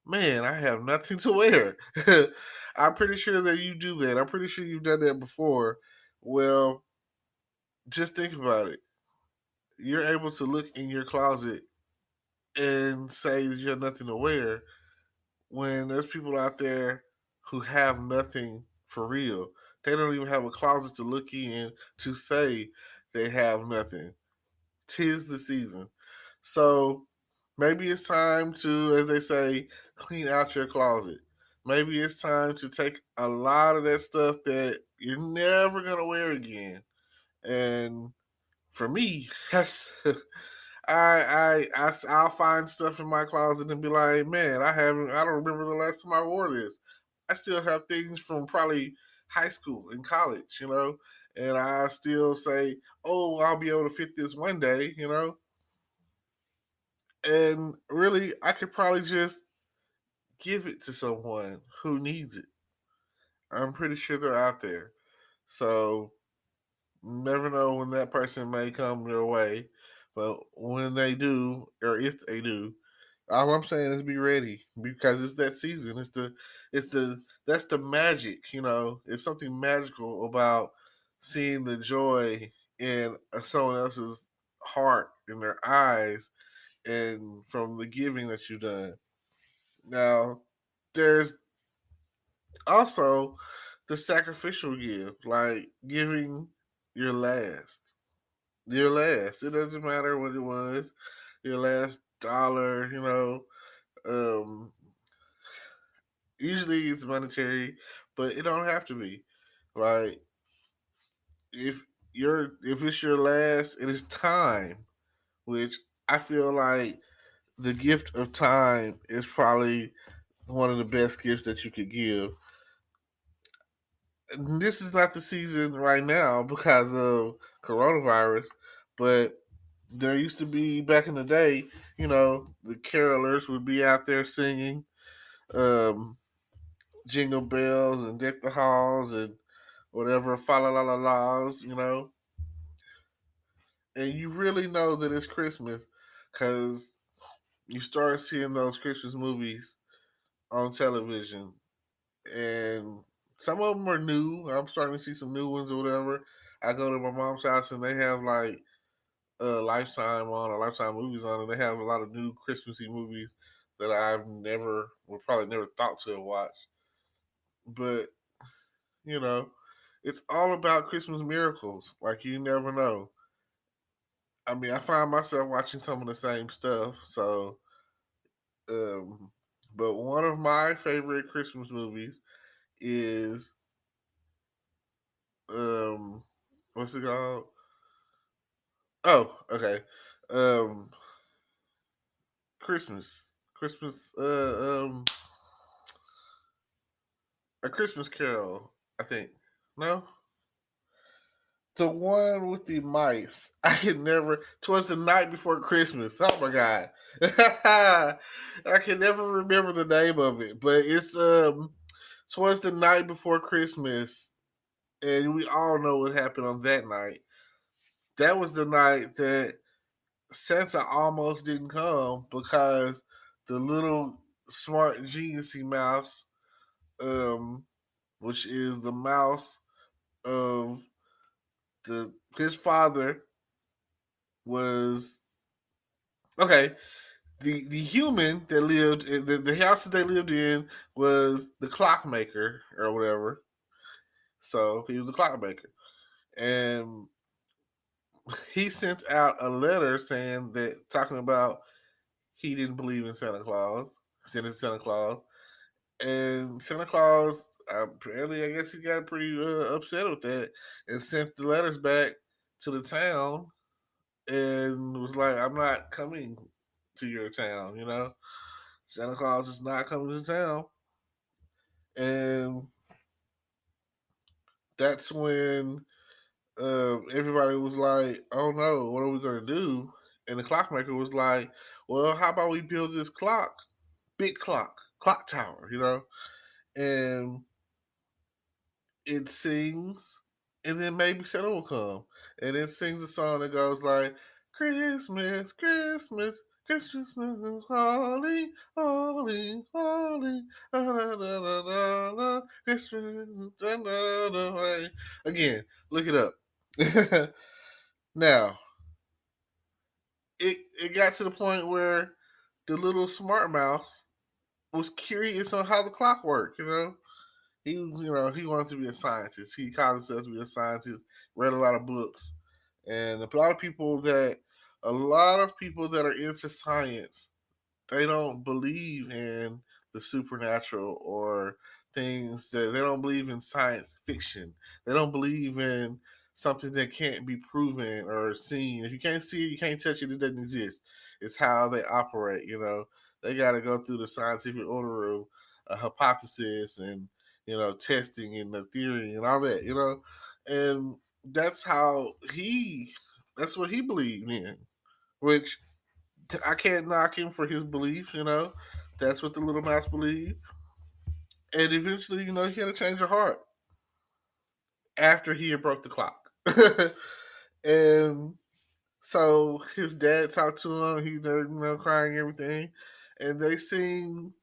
"Man, I have nothing to wear." I'm pretty sure that you do that. I'm pretty sure you've done that before. Well, just think about it. You're able to look in your closet and say that you have nothing to wear when there's people out there who have nothing for real. They don't even have a closet to look in to say they have nothing. 'Tis the season. So maybe it's time to, as they say, clean out your closet. Maybe it's time to take a lot of that stuff that you're never gonna wear again. And for me, that's I'll find stuff in my closet and be like, man, I don't remember the last time I wore this. I still have things from probably high school and college, and I still say, oh, I'll be able to fit this one day. And really, I could probably just give it to someone who needs it. I'm pretty sure they're out there. So never know when that person may come your way, but when they do, or if they do, all I'm saying is be ready because it's that season. That's the magic. It's something magical about seeing the joy in someone else's heart in their eyes and from the giving that you've done. Now, there's also the sacrificial gift, like giving your last. Your last. It doesn't matter what it was. Your last dollar, Um, usually it's monetary, but it don't have to be. Like if if it's your last, it is time, which I feel like the gift of time is probably one of the best gifts that you could give. This is not the season right now because of coronavirus, but there used to be back in the day, the carolers would be out there singing um, jingle bells and deck the halls and whatever, fa la la la la's, and you really know that it's Christmas because you start seeing those Christmas movies on television, and some of them are new. I'm starting to see some new ones or whatever. I go to my mom's house and they have like Lifetime on or Lifetime movies on, and they have a lot of new Christmassy movies that I've never, would probably never thought to have watched. But you know, it's all about Christmas miracles. Like you never know. I mean, I find myself watching some of the same stuff. So, um, but one of my favorite Christmas movies is um, what's it called? Oh, okay. Um, Christmas, Christmas, A Christmas Carol. I think no, the one with the mice. I can never. Twas the night before Christmas. Oh my god, I can never remember the name of it, but it's Twas the night before Christmas, and we all know what happened on that night. That was the night that Santa almost didn't come because the little smart geniusy mouse, um, which is the mouse of the his father was okay. The human that lived in the house that they lived in was the clockmaker or whatever. So he was the clockmaker, and he sent out a letter saying that talking about he didn't believe in Santa Claus, sent Santa Claus, and Santa Claus apparently I guess he got pretty upset with that and sent the letters back to the town and was like, "I'm not coming to your town," Santa Claus is not coming to town, and that's when everybody was like, "Oh no, what are we gonna do?" And the clockmaker was like, "Well, how about we build this big clock tower, and it sings, and then maybe Santa will come, and it sings a song that goes like, Christmas, Christmas, Christmas is holly, holly, holly, da, da, da, da, da, da, Christmas, da, da, da, da." Again, look it up. Now, it got to the point where the little smart mouse was curious on how the clock worked, He was, he wanted to be a scientist. He called himself to be a scientist. Read a lot of books, and a lot of people that are into science, they don't believe in the supernatural or things that they don't believe in science fiction. They don't believe in something that can't be proven or seen. If you can't see it, you can't touch it, it doesn't exist. It's how they operate. They got to go through the scientific order of a hypothesis and, testing and the theory and all that. And that's that's what he believed in, which I can't knock him for his beliefs. That's what the little mouse believed. And eventually, he had to change her heart after he had broke the clock. And so his dad talked to him. He's there, crying and everything. And they sing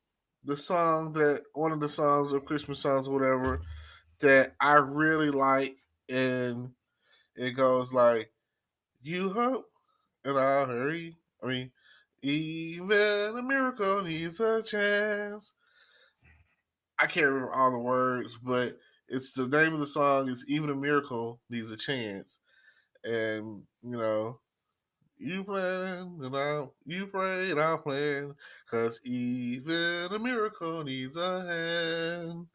one of the songs of Christmas songs, or whatever, that I really like. And it goes like, "You hope and I'll hurry." I mean, even a miracle needs a chance. I can't remember all the words, but it's the name of the song is "Even a Miracle Needs a Chance," and you plan and you pray and I'll plan, 'cause even a miracle needs a hand.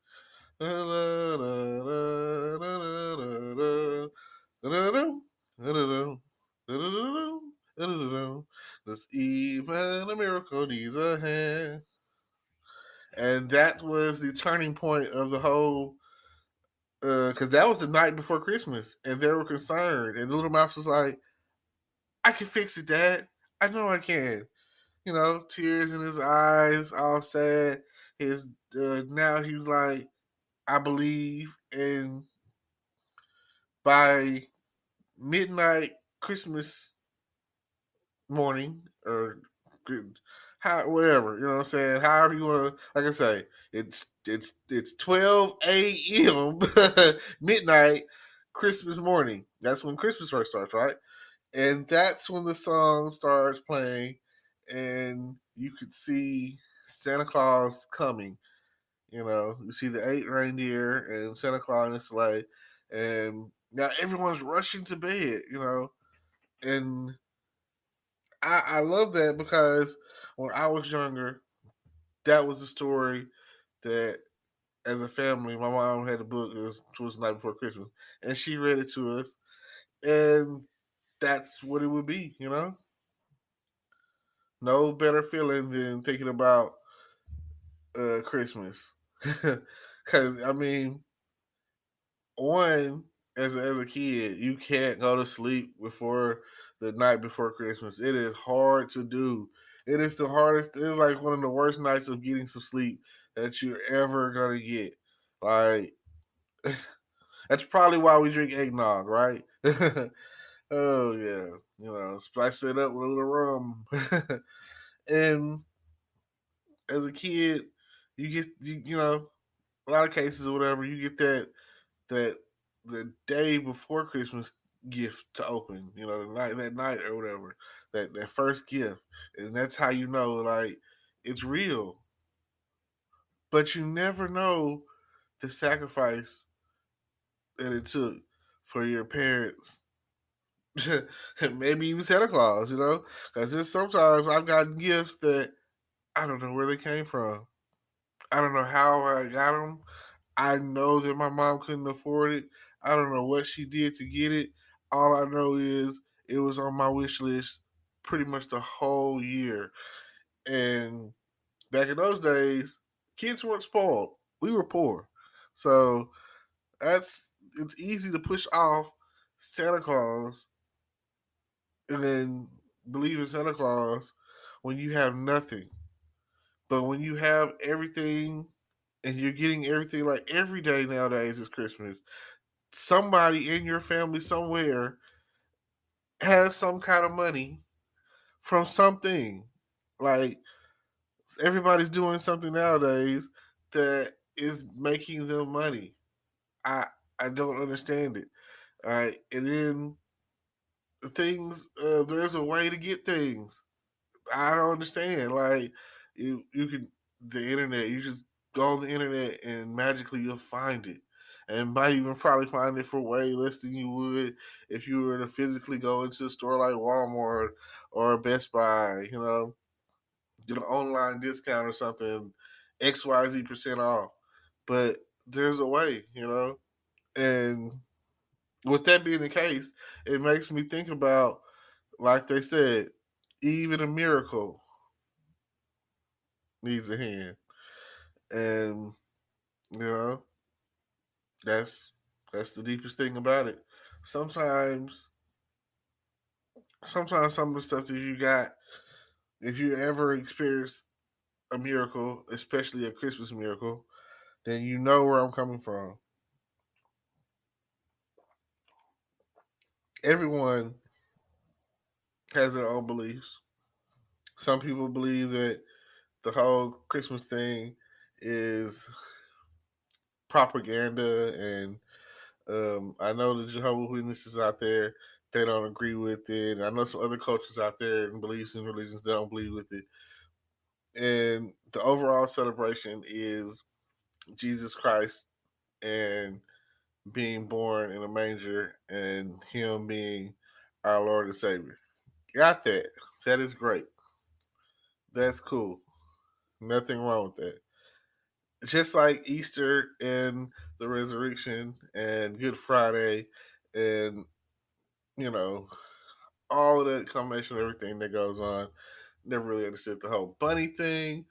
Cause even a miracle needs a hand. And that was the turning point of the whole, because that was the night before Christmas, and they were concerned. And Little Mouse was like, "I can fix it, Dad. I know I can." Tears in his eyes, all sad. His Now he's like, "I believe." And by midnight Christmas morning, or whatever, you know what I'm saying? However you want to, like I say, it's 12 a.m. midnight Christmas morning. That's when Christmas first starts, right? And that's when the song starts playing, and you could see Santa Claus coming. You see the 8 reindeer and Santa Claus in the sleigh, and now everyone's rushing to bed. And I love that because when I was younger, that was the story that, as a family, my mom had a book. It was the night before Christmas, and she read it to us, and that's what it would be. No better feeling than thinking about Christmas, because I mean, one, as a kid, you can't go to sleep before the night before Christmas. It is hard to do. It is the hardest. It's like one of the worst nights of getting some sleep that you're ever gonna get. Like, that's probably why we drink eggnog, right? Oh yeah, spice it up with a little rum. And as a kid, you get a lot of cases or whatever. You get that the day before Christmas gift to open, that night or whatever, that first gift, and that's how you know, like, it's real. But you never know the sacrifice that it took for your parents, and maybe even Santa Claus, because there's sometimes I've gotten gifts that I don't know where they came from. I don't know how I got them. I know that my mom couldn't afford it. I don't know what she did to get it. All I know is it was on my wish list pretty much the whole year. And back in those days, kids weren't spoiled. We were poor. So it's easy to push off Santa Claus and then believe in Santa Claus when you have nothing. But when you have everything and you're getting everything, like every day nowadays is Christmas, somebody in your family somewhere has some kind of money from something. Like, everybody's doing something nowadays that is making them money. I I don't understand it. All right, and then there's a way to get things. I don't understand. Like, you can the internet. You just go on the internet and magically you'll find it, and might even probably find it for way less than you would if you were to physically go into a store like Walmart or Best Buy. Get an online discount or something, XYZ% off. But there's a way. And with that being the case, it makes me think about, like they said, even a miracle needs a hand. And you know that's that's the deepest thing about it. Sometimes, sometimes some of the stuff that you got, if you ever experience a miracle, especially a Christmas miracle, then you know where I'm coming from. Everyone has their own beliefs. Some people believe that the whole Christmas thing is propaganda, and I know the Jehovah's Witnesses out there, they don't agree with it. I know some other cultures out there and beliefs and religions that don't believe with it. And the overall celebration is Jesus Christ and being born in a manger and him being our Lord and Savior. Got that. That is great. That's cool. Nothing wrong with that. Just like Easter and the resurrection and Good Friday and, you know, all of that combination of everything that goes on. Never really understood the whole bunny thing.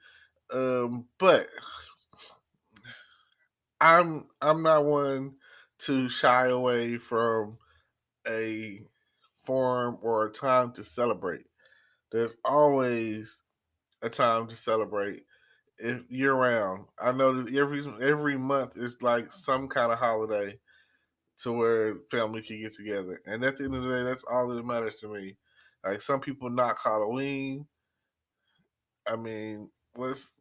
But I'm not one to shy away from a form or a time to celebrate. There's always a time to celebrate if year round. I know that every month is like some kind of holiday to where family can get together. And at the end of the day, that's all that matters to me. Like some people knock Halloween. I mean, what's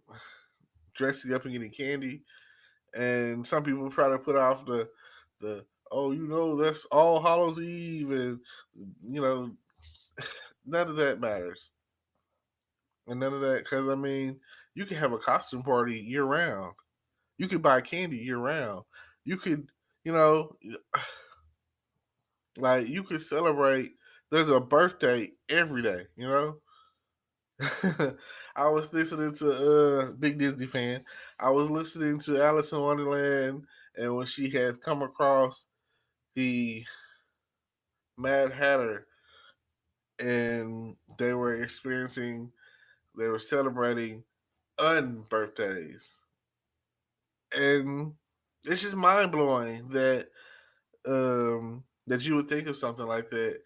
dressing up and getting candy, and some people try to put off the oh, that's All Hallows Eve, and you know none of that matters, and none of that because I mean you can have a costume party year round. You could buy candy year round. You could, you know, like you could celebrate. There's a birthday every day. I was listening to big Disney fan. I was listening to Alice in Wonderland, and when she had come across the Mad Hatter, and they were celebrating unbirthdays, and it's just mind blowing that you would think of something like that.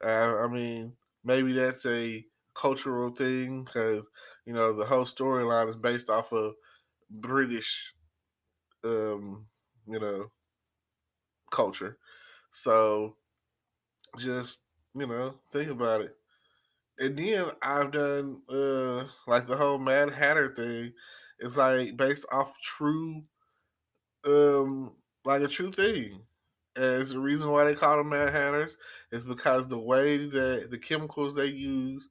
I mean, maybe that's a cultural thing because the whole storyline is based off of British, um, you know, culture. So just think about it. And then I've done like the whole Mad Hatter thing. It's like based off true, like a true thing. As the reason why they call them Mad Hatters is because the way that the chemicals they use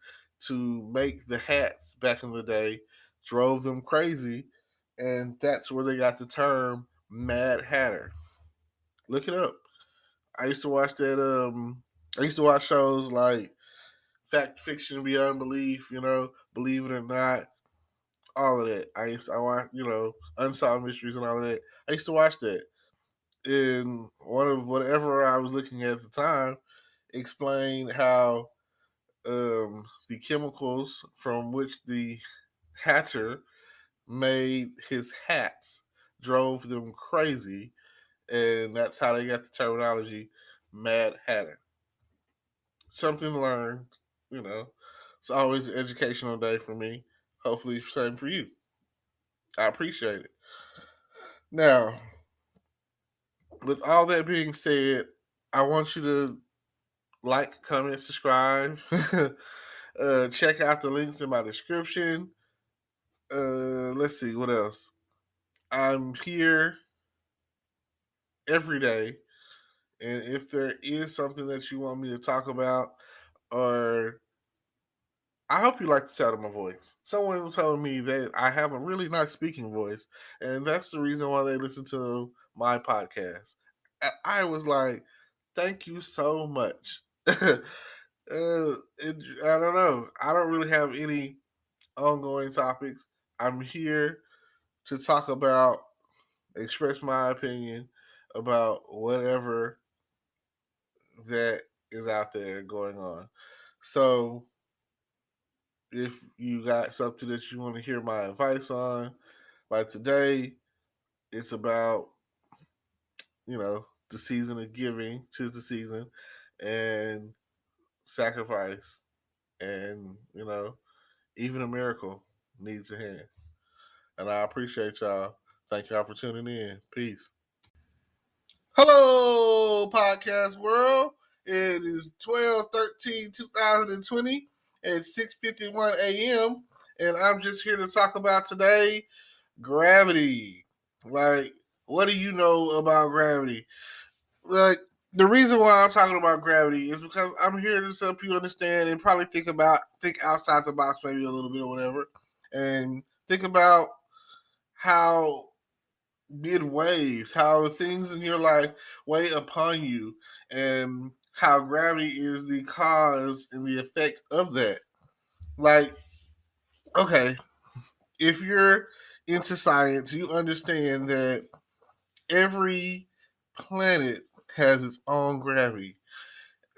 to make the hats back in the day drove them crazy, and that's where they got the term Mad Hatter. Look it up. I used to watch that. I used to watch shows like Fact Fiction Beyond Belief. Believe it or not, all of that. I watch Unsolved Mysteries and all of that. I used to watch that. In one of whatever I was looking at the time, explained how the chemicals from which the hatter made his hats drove them crazy, and that's how they got the terminology Mad Hatter. Something learned, you know. It's always an educational day for me. Hopefully, same for you. I appreciate it. Now, with all that being said, I want you to like, comment, subscribe. Check out the links in my description. Let's see what else. I'm here every day, and if there is something that you want me to talk about, or I hope you like the sound of my voice. Someone told me that I have a really nice speaking voice, and that's the reason why they listen to my podcast. I was like, thank you so much. I don't know. I don't really have any ongoing topics. I'm here to talk about, express my opinion about whatever that is out there going on. So if you got something that you want to hear my advice on, like today, it's about, the season of giving, 'tis the season, and sacrifice, and, even a miracle needs a hand. And I appreciate y'all. Thank y'all for tuning in. Peace. Hello, podcast world. It is 12/13/2020 at 6:51 a.m. And I'm just here to talk about today gravity. Like, what do you know about gravity? Like, the reason why I'm talking about gravity is because I'm here to help you understand and probably think outside the box maybe a little bit or whatever. And think about how did waves, how things in your life weigh upon you, and how gravity is the cause and the effect of that. Like, okay, if you're into science, you understand that every planet has its own gravity.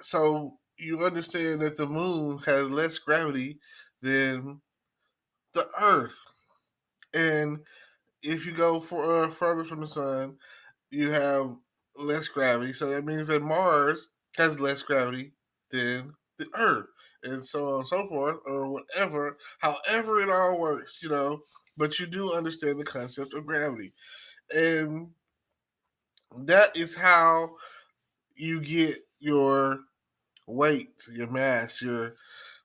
So you understand that the moon has less gravity than the Earth. And if you go further from the sun, you have less gravity. So that means that Mars has less gravity than the Earth, and so on and so forth, or whatever, however it all works, you know. But you do understand the concept of gravity. And that is how you get your weight, your mass, your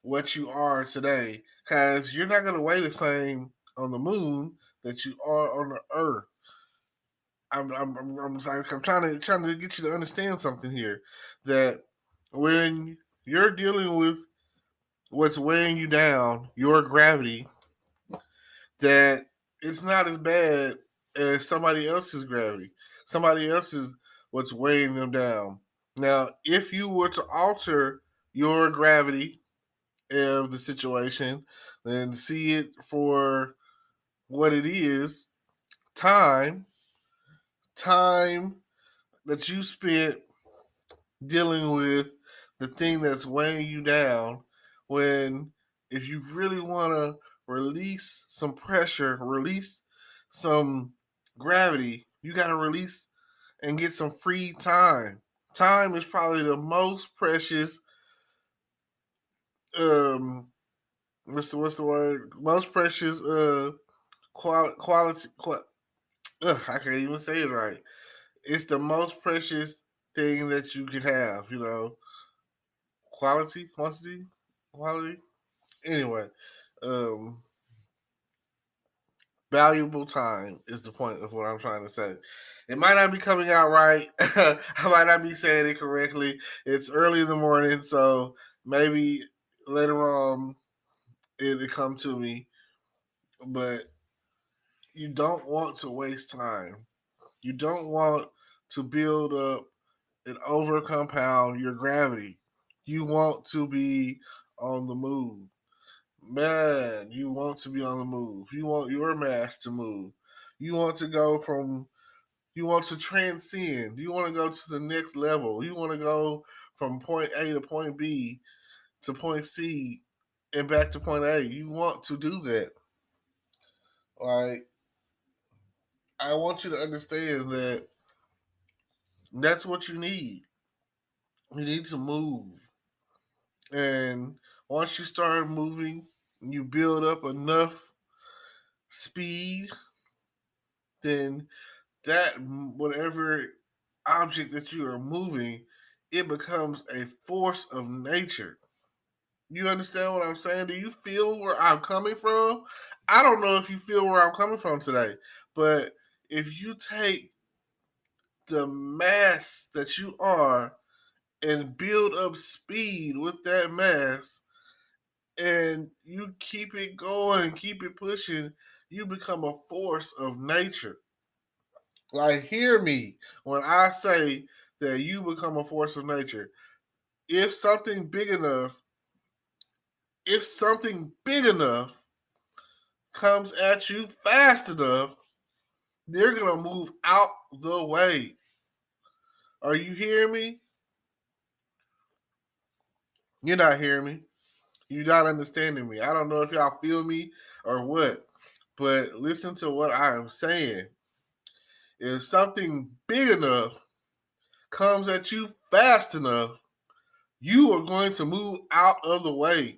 what you are today. Because you're not going to weigh the same on the moon that you are on the Earth. I'm trying to get you to understand something here. That when you're dealing with what's weighing you down, your gravity, that it's not as bad as somebody else's gravity. Somebody else's what's weighing them down. Now, if you were to alter your gravity of the situation, then see it for what it is, time, time that you spent dealing with the thing that's weighing you down, when if you really want to release some pressure, release some gravity, you got to release and get some free time. Time is probably the most precious um what's the word, most precious quality I can't even say it right. It's the most precious thing that you can have, you know. Quality, quantity, quality. Anyway, um, valuable time is the point of what I'm trying to say. It might not be coming out right. I might not be saying it correctly. It's early in the morning, so maybe later on it'll come to me. But you don't want to waste time. You don't want to build up and over compound your gravity. You want to be on the move. Man, you want to be on the move. You want your mass to move. You want to go from, you want to transcend. You want to go to the next level. You want to go from point A to point B to point C and back to point A. You want to do that. Like, I want you to understand that that's what you need. You need to move. And once you start moving, you build up enough speed, then that whatever object that you are moving, it becomes a force of nature. You understand what I'm saying? Do you feel where I'm coming from? I don't know if you feel where I'm coming from today, but if you take the mass that you are and build up speed with that mass, and you keep it going, keep it pushing, you become a force of nature. Like, hear me when I say that you become a force of nature. If something big enough, if something big enough comes at you fast enough, they're gonna move out the way. Are you hearing me? You're not hearing me. You're not understanding me. I don't know if y'all feel me or what, but listen to what I am saying. If something big enough comes at you fast enough, you are going to move out of the way.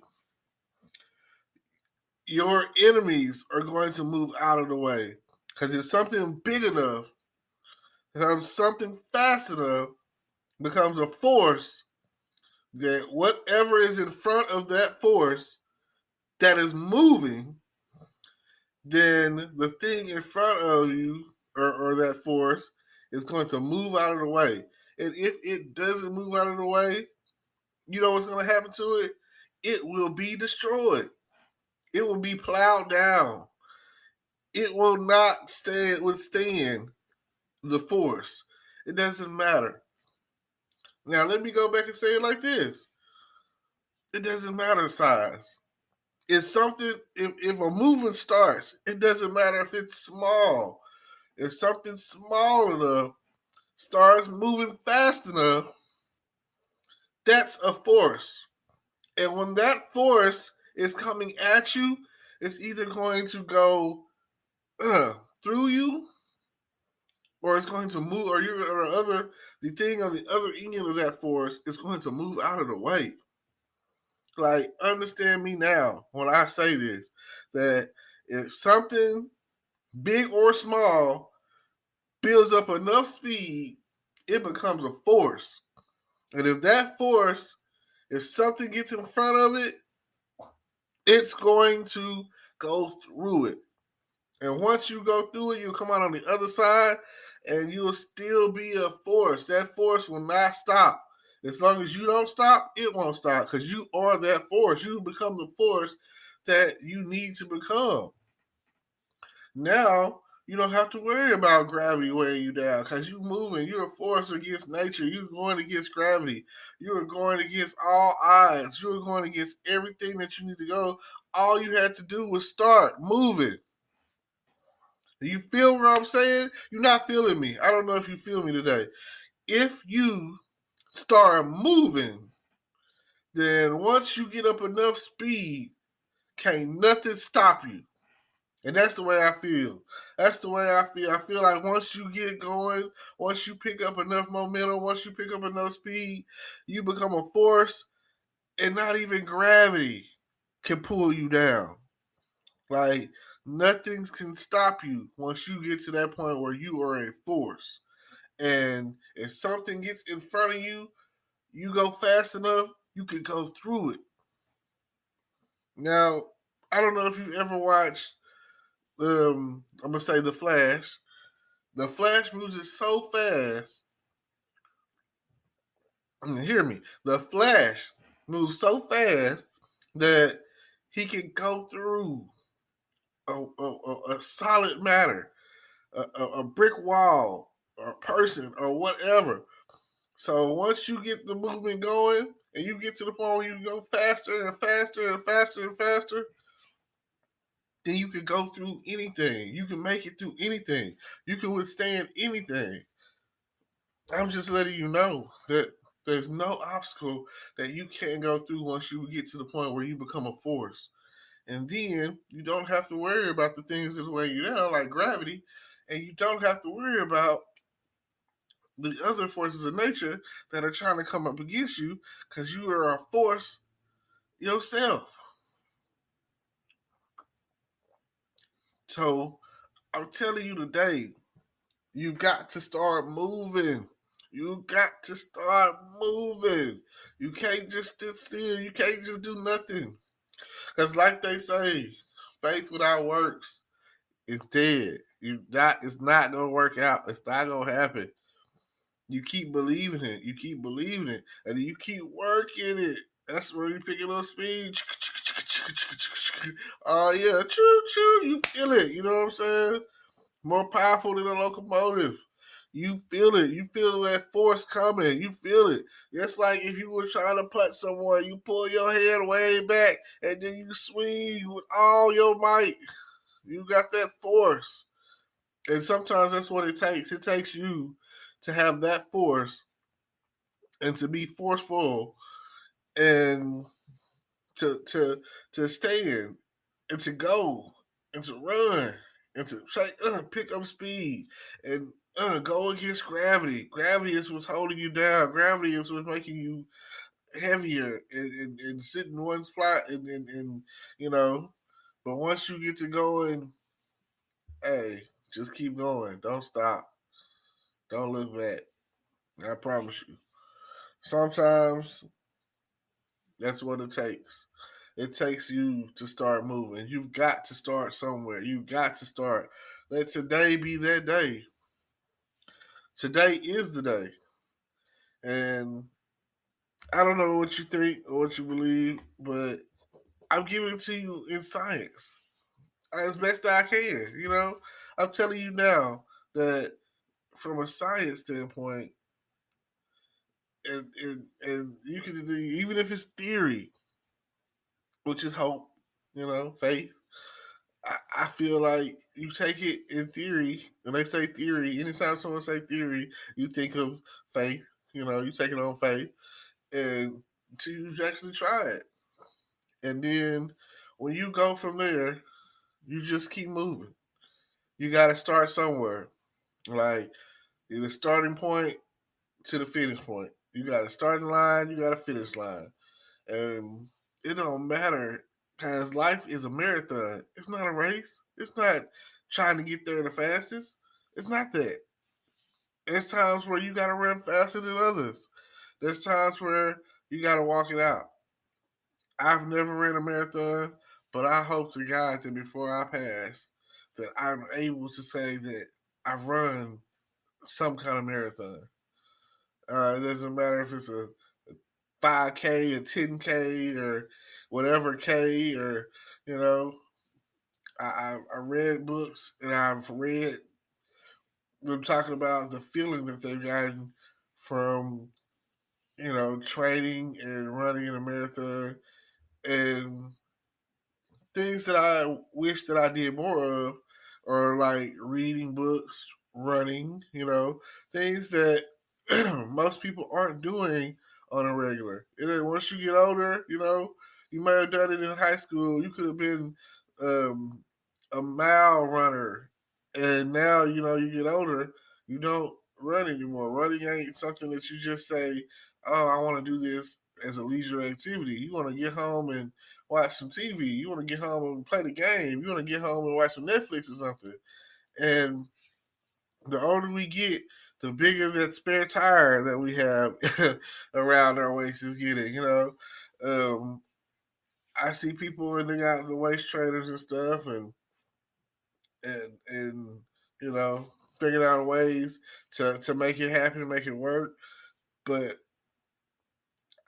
Your enemies are going to move out of the way. Because if something big enough, if something fast enough becomes a force, that whatever is in front of that force that is moving, then the thing in front of you, or that force, is going to move out of the way. And if it doesn't move out of the way, you know what's going to happen to it? It will be destroyed. It will be plowed down. It will not withstand the force. It doesn't matter. Now, let me go back and say it like this. It doesn't matter size. It's something, if a movement starts, it doesn't matter if it's small. If something small enough starts moving fast enough, that's a force. And when that force is coming at you, it's either going to go through you, or it's going to move, or the thing on the other end of that force is going to move out of the way. Like, understand me now when I say this, that if something big or small builds up enough speed, it becomes a force. And if that force, if something gets in front of it, it's going to go through it. And once you go through it, you'll come out on the other side and you'll still be a force. That force will not stop. As long as you don't stop, it won't stop because you are that force. You become the force that you need to become. Now, you don't have to worry about gravity weighing you down because you're moving. You're a force against nature. You're going against gravity. You're going against all odds. You're going against everything that you need to go. All you had to do was start moving. Do you feel what I'm saying? You're not feeling me. I don't know if you feel me today. If you start moving, then once you get up enough speed, can't nothing stop you. And that's the way I feel. That's the way I feel. I feel like once you get going, once you pick up enough momentum, once you pick up enough speed, you become a force, and not even gravity can pull you down. Like, nothing can stop you once you get to that point where you are a force. And if something gets in front of you, you go fast enough, you can go through it. Now, I don't know if you ever watched I'm gonna say The Flash. The Flash moves it so fast. Hear me. The Flash moves so fast that he can go through a solid matter, a brick wall, or a person, or whatever. So once you get the movement going, and you get to the point where you go faster and faster and faster and faster, then you can go through anything. You can make it through anything. You can withstand anything. I'm just letting you know that there's no obstacle that you can't go through once you get to the point where you become a force. And then you don't have to worry about the things that weigh you down, like gravity, and you don't have to worry about the other forces of nature that are trying to come up against you because you are a force yourself. So I'm telling you today, you got to start moving. You got to start moving. You can't just sit still. You can't just do nothing. Because like they say, faith without works is dead. It's not gonna work out. It's not gonna happen. You keep believing it. You keep believing it. And you keep working it. That's where you pick up speed. Oh yeah, choo choo. You feel it. You know what I'm saying? More powerful than a locomotive. You feel it. You feel that force coming. You feel it. Just like if you were trying to punch someone, you pull your head way back and then you swing with all your might. You got that force. And sometimes that's what it takes. It takes you to have that force and to be forceful and to stand and to go and to run and to try pick up speed and go against gravity. Gravity is what's holding you down. Gravity is what's making you heavier and sit in one spot and you know. But once you get to going, hey, just keep going. Don't stop. Don't look back. I promise you. Sometimes that's what it takes. It takes you to start moving. You've got to start somewhere. You've got to start. Let today be that day. Today is the day. And I don't know what you think or what you believe, but I'm giving it to you in science as best I can. You know, I'm telling you now that from a science standpoint, and you can do, even if it's theory, which is hope, faith. I feel like you take it in theory, and they say theory. Anytime someone say theory, you think of faith. You take it on faith, and until you actually try it, and then when you go from there, you just keep moving. You got to start somewhere, like the starting point to the finish point. You got a starting line, you got a finish line, and it don't matter because life is a marathon. It's not a race. It's not trying to get there the fastest. It's not that. There's times where you got to run faster than others. There's times where you got to walk it out. I've never ran a marathon, but I hope to God that before I pass, that I'm able to say that I've run some kind of marathon. It doesn't matter if it's a 5K, a 10K, or whatever K, or you know, I read books and I've read them talking about the feeling that they've gotten from training and running in a marathon, and things that I wish that I did more of are like reading books, running, things that most people aren't doing on a regular. And then once you get older, you may have done it in high school. You could have been um, a mile runner. And now, you get older, you don't run anymore. Running ain't something that you just say, oh, I want to do this as a leisure activity. You want to get home and watch some TV. You want to get home and play the game. You want to get home and watch some Netflix or something. And the older we get, the bigger that spare tire that we have around our waist is getting. I see people and they got the waist trainers and stuff, and figuring out ways to make it happen, make it work. But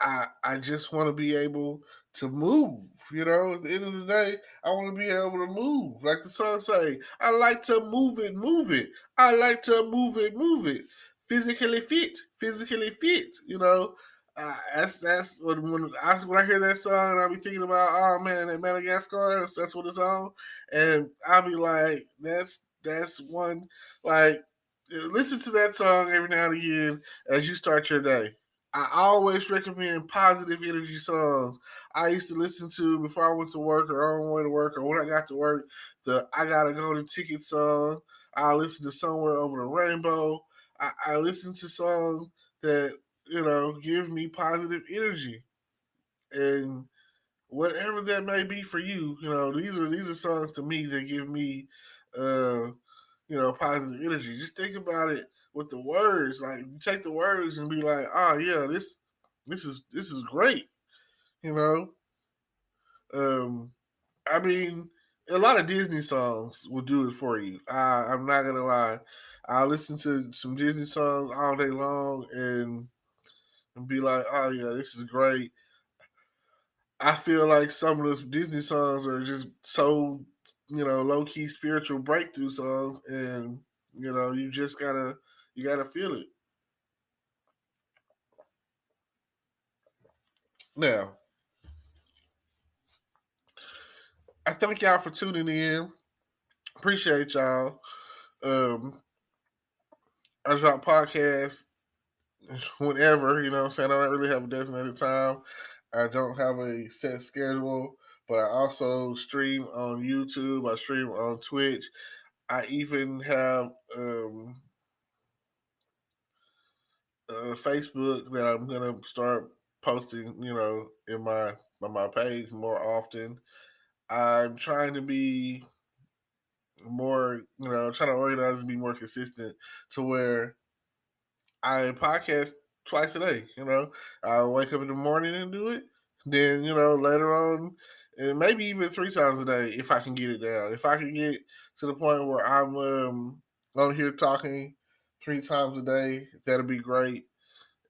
I just want to be able to move. At the end of the day, I want to be able to move. Like the song say, I like to move it, move it. I like to move it, move it. Physically fit, physically fit. That's when I hear that song, I'll be thinking about, oh man, that Madagascar. That's what it's on, and I'll be like, that's one, like, listen to that song every now and again as you start your day. I always recommend positive energy songs. I used to listen to before I went to work or on my way to work or when I got to work, the I Gotta Go to Ticket song. I listen to Somewhere Over the Rainbow. I listen to songs that, give me positive energy. And whatever that may be for you, these are songs to me that give me uh positive energy. Just think about it with the words. Like you take the words and be like, oh yeah, this is great. You know, um, I mean, a lot of Disney songs will do it for you. I'm not gonna lie. I listen to some Disney songs all day long and be like, oh yeah, this is great. I feel like some of those Disney songs are just so, low key spiritual breakthrough songs, and you just gotta feel it. Now, I thank y'all for tuning in. Appreciate y'all. Um, I drop podcasts whenever, what I'm saying. I don't really have a designated time. I don't have a set schedule, but I also stream on YouTube. I stream on Twitch. I even have Facebook that I'm gonna start posting, in my on my page more often. I'm trying to be more, trying to organize and be more consistent to where I podcast twice a day. I wake up in the morning and do it. Then later on, and maybe even three times a day if I can get it down. If I can get to the point where I'm on here talking three times a day, that'll be great.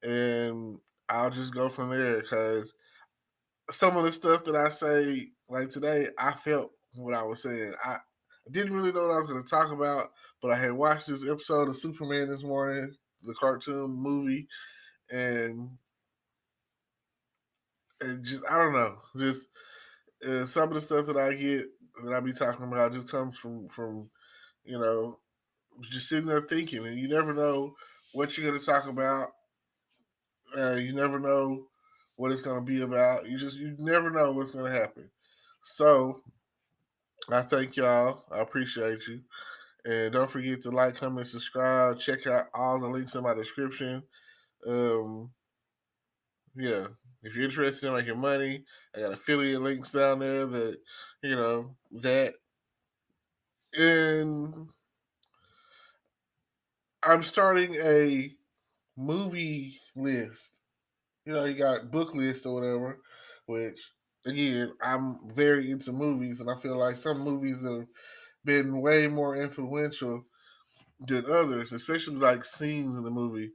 And I'll just go from there because some of the stuff that I say, like today, I felt what I was saying. I didn't really know what I was going to talk about, but I had watched this episode of Superman this morning, the cartoon movie, and just I don't know, just some of the stuff that I get that I be talking about just comes from you know just sitting there thinking, and you never know what you're going to talk about. You never know what it's going to be about. You never know what's going to happen. So I thank y'all. I appreciate you. And don't forget to like, comment, subscribe. Check out all the links in my description. Um, yeah, if you're interested in making money, I got affiliate links down there that, that. And I'm starting a movie list. You got book list or whatever, which, again, I'm very into movies, and I feel like some movies have been way more influential than others, especially like scenes in the movie.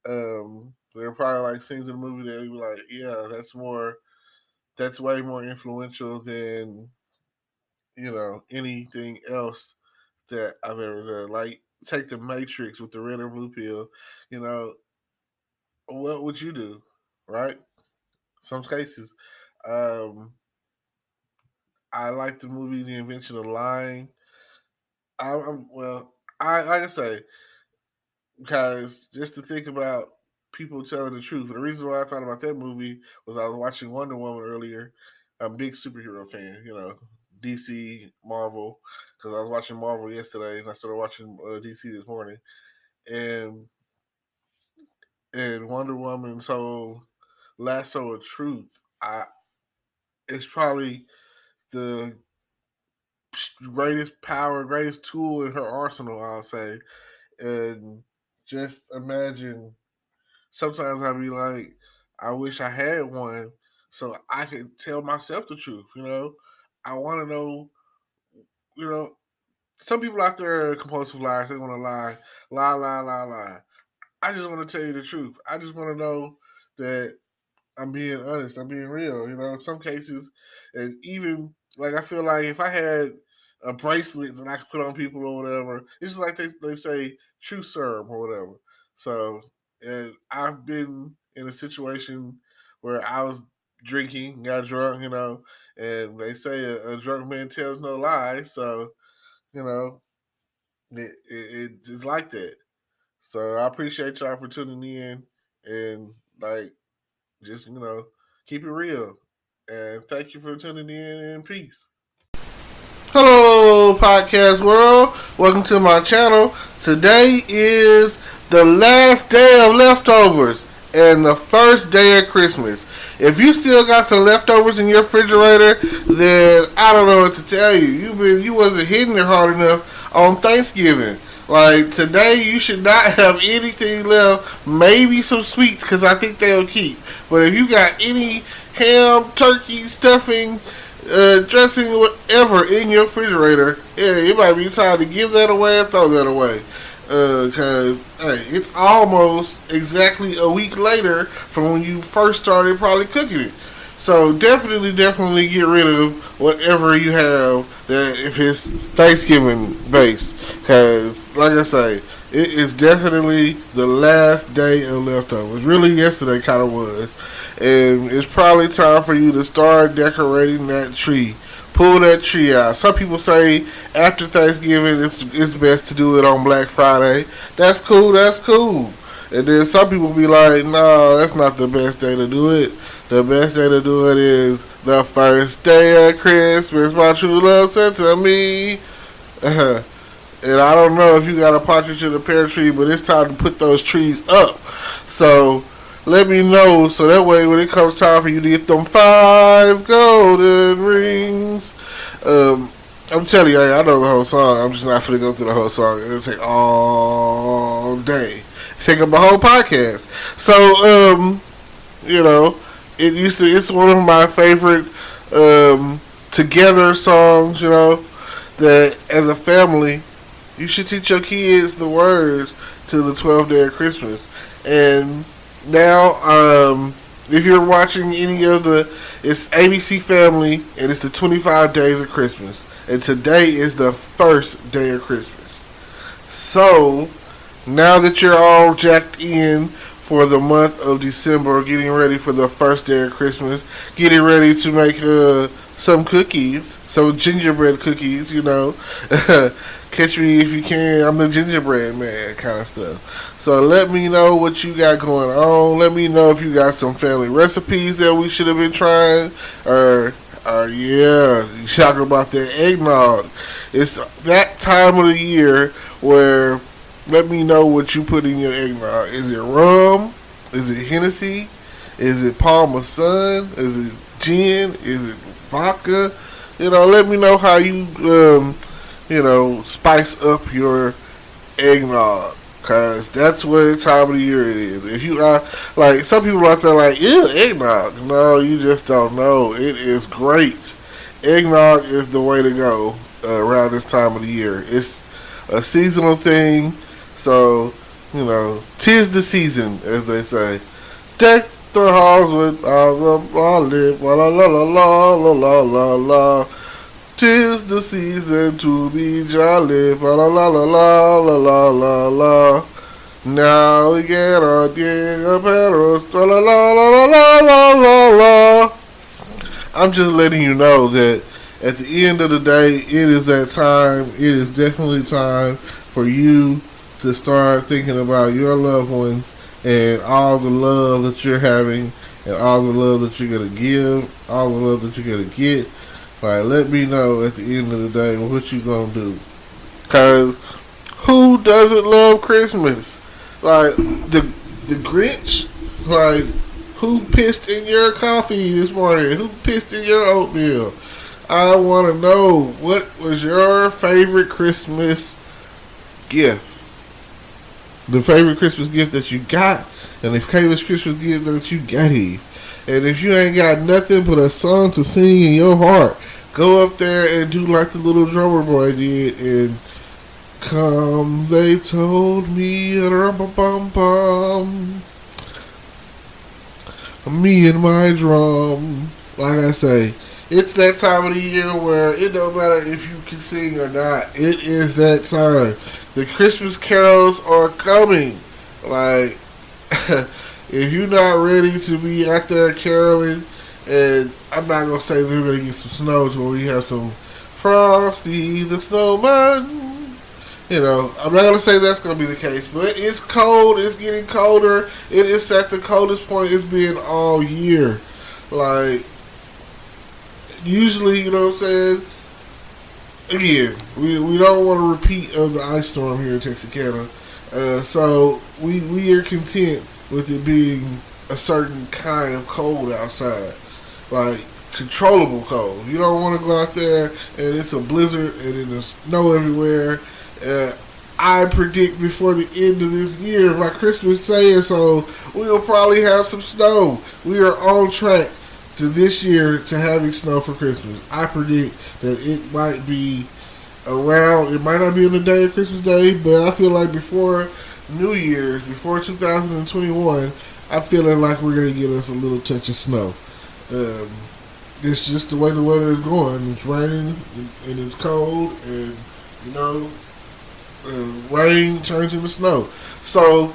There are probably like scenes in the movie that you be like, yeah, that's way more influential than anything else that I've ever done. Like take the Matrix with the red or blue pill. You know, what would you do, right? Some cases. Um, I like the movie The Invention of Lying. I like I say, because just to think about people telling the truth. The reason why I thought about that movie was I was watching Wonder Woman earlier. I'm a big superhero fan, DC, Marvel, because I was watching Marvel yesterday and I started watching DC this morning, and Wonder Woman's whole lasso of truth. It's probably the greatest power, greatest tool in her arsenal, I'll say. And just imagine, sometimes I'd be like, I wish I had one so I could tell myself the truth, I want to know, you know, some people out there are compulsive liars. They want to lie, lie, lie, lie, lie. I just want to tell you the truth. I just want to know that I'm being honest. I'm being real. In some cases, and even like I feel like if I had a bracelet that I could put on people or whatever, it's just like they say true serum or whatever. So, and I've been in a situation where I was drinking, got drunk, and they say a drunk man tells no lies. So, you know, it's like that. So I appreciate y'all for tuning in and like just keep it real. And thank you for tuning in and peace. Hello, podcast world. Welcome to my channel. Today is the last day of leftovers and the first day of Christmas. If you still got some leftovers in your refrigerator, then I don't know what to tell you. You wasn't hitting it hard enough on Thanksgiving. Like today, you should not have anything left. Maybe some sweets, because I think they'll keep. But if you got any ham, turkey, stuffing, dressing, whatever in your refrigerator, yeah, it might be time to give that away and throw that away. Because hey, it's almost exactly a week later from when you first started probably cooking it. So definitely get rid of whatever you have that if it's Thanksgiving based. Because like I say, it is definitely the last day of leftovers. Really yesterday kind of was. And it's probably time for you to start decorating that tree. Pull that tree out. Some people say after Thanksgiving it's best to do it on Black Friday. That's cool. And then some people be like, no, that's not the best day to do it. The best day to do it is the first day of Christmas. My true love sent to me. And I don't know if you got a partridge in a pear tree, but it's time to put those trees up. So let me know so that way when it comes time for you to get them 5 golden rings. I'm telling you, I know the whole song. I'm just not finna go through the whole song. It'll take all day. Take up my whole podcast. So, it's one of my favorite together songs, that as a family, you should teach your kids the words to the 12th day of Christmas. And now, if you're watching any of it's ABC Family, and it's the 25 days of Christmas. And today is the first day of Christmas. So, now that you're all jacked in for the month of December, getting ready for the first day of Christmas, getting ready to make some cookies, some gingerbread cookies, you know. Catch me if you can, I'm the gingerbread man kind of stuff. So let me know what you got going on. Let me know if you got some family recipes that we should have been trying, or yeah, you talking about that eggnog. It's that time of the year where let me know what you put in your eggnog. Is it rum? Is it Hennessy? Is it Parmesan? Is it gin? Is it vodka? You know, let me know how you spice up your eggnog. Cause that's what time of the year it is. If you are like some people out there like, ew, eggnog. No, you just don't know. It is great. Eggnog is the way to go around this time of the year. It's a seasonal thing, so you know, 'tis the season, as they say. Deck the halls with boughs of olive, la la la la la la la la. 'Tis the season to be jolly, la la la la la la la la. Now we get our dig of petals, la la la la la la la la. I'm just letting you know that at the end of the day, it is that time. It is definitely time for you to start thinking about your loved ones and all the love that you're having and all the love that you're going to give, all the love that you're going to get. Like, let me know at the end of the day what you gonna do. Cause who doesn't love Christmas? Like the Grinch? Like who pissed in your coffee this morning? Who pissed in your oatmeal? I wanna know what was your favorite Christmas gift. The favorite Christmas gift that you got and the favorite Christmas gift that you gave. And if you ain't got nothing but a song to sing in your heart, go up there and do like the little drummer boy did and come, they told me, rum-bum-bum, me and my drum. Like I say, it's that time of the year where it don't matter if you can sing or not. It is that time. The Christmas carols are coming. Like, if you're not ready to be out there caroling, and I'm not going to say we're going to get some snow to where we have some Frosty the Snowman. You know, I'm not going to say that's going to be the case, but it's cold. It's getting colder. It is at the coldest point it's been all year. Like, usually, you know what I'm saying? Again, we don't want a repeat of the ice storm here in Texarkana. So we are content with it being a certain kind of cold outside. Like, controllable cold. You don't want to go out there and it's a blizzard and then there's snow everywhere. I predict before the end of this year, by Christmas Day or so, we'll probably have some snow. We are on track to this year to having snow for Christmas. I predict that it might be around, it might not be on the day of Christmas Day, but I feel like before New Year's, before 2021, I'm feeling like we're going to get us a little touch of snow. It's just the way the weather is going. It's raining and it's cold, and you know, rain turns into snow. So,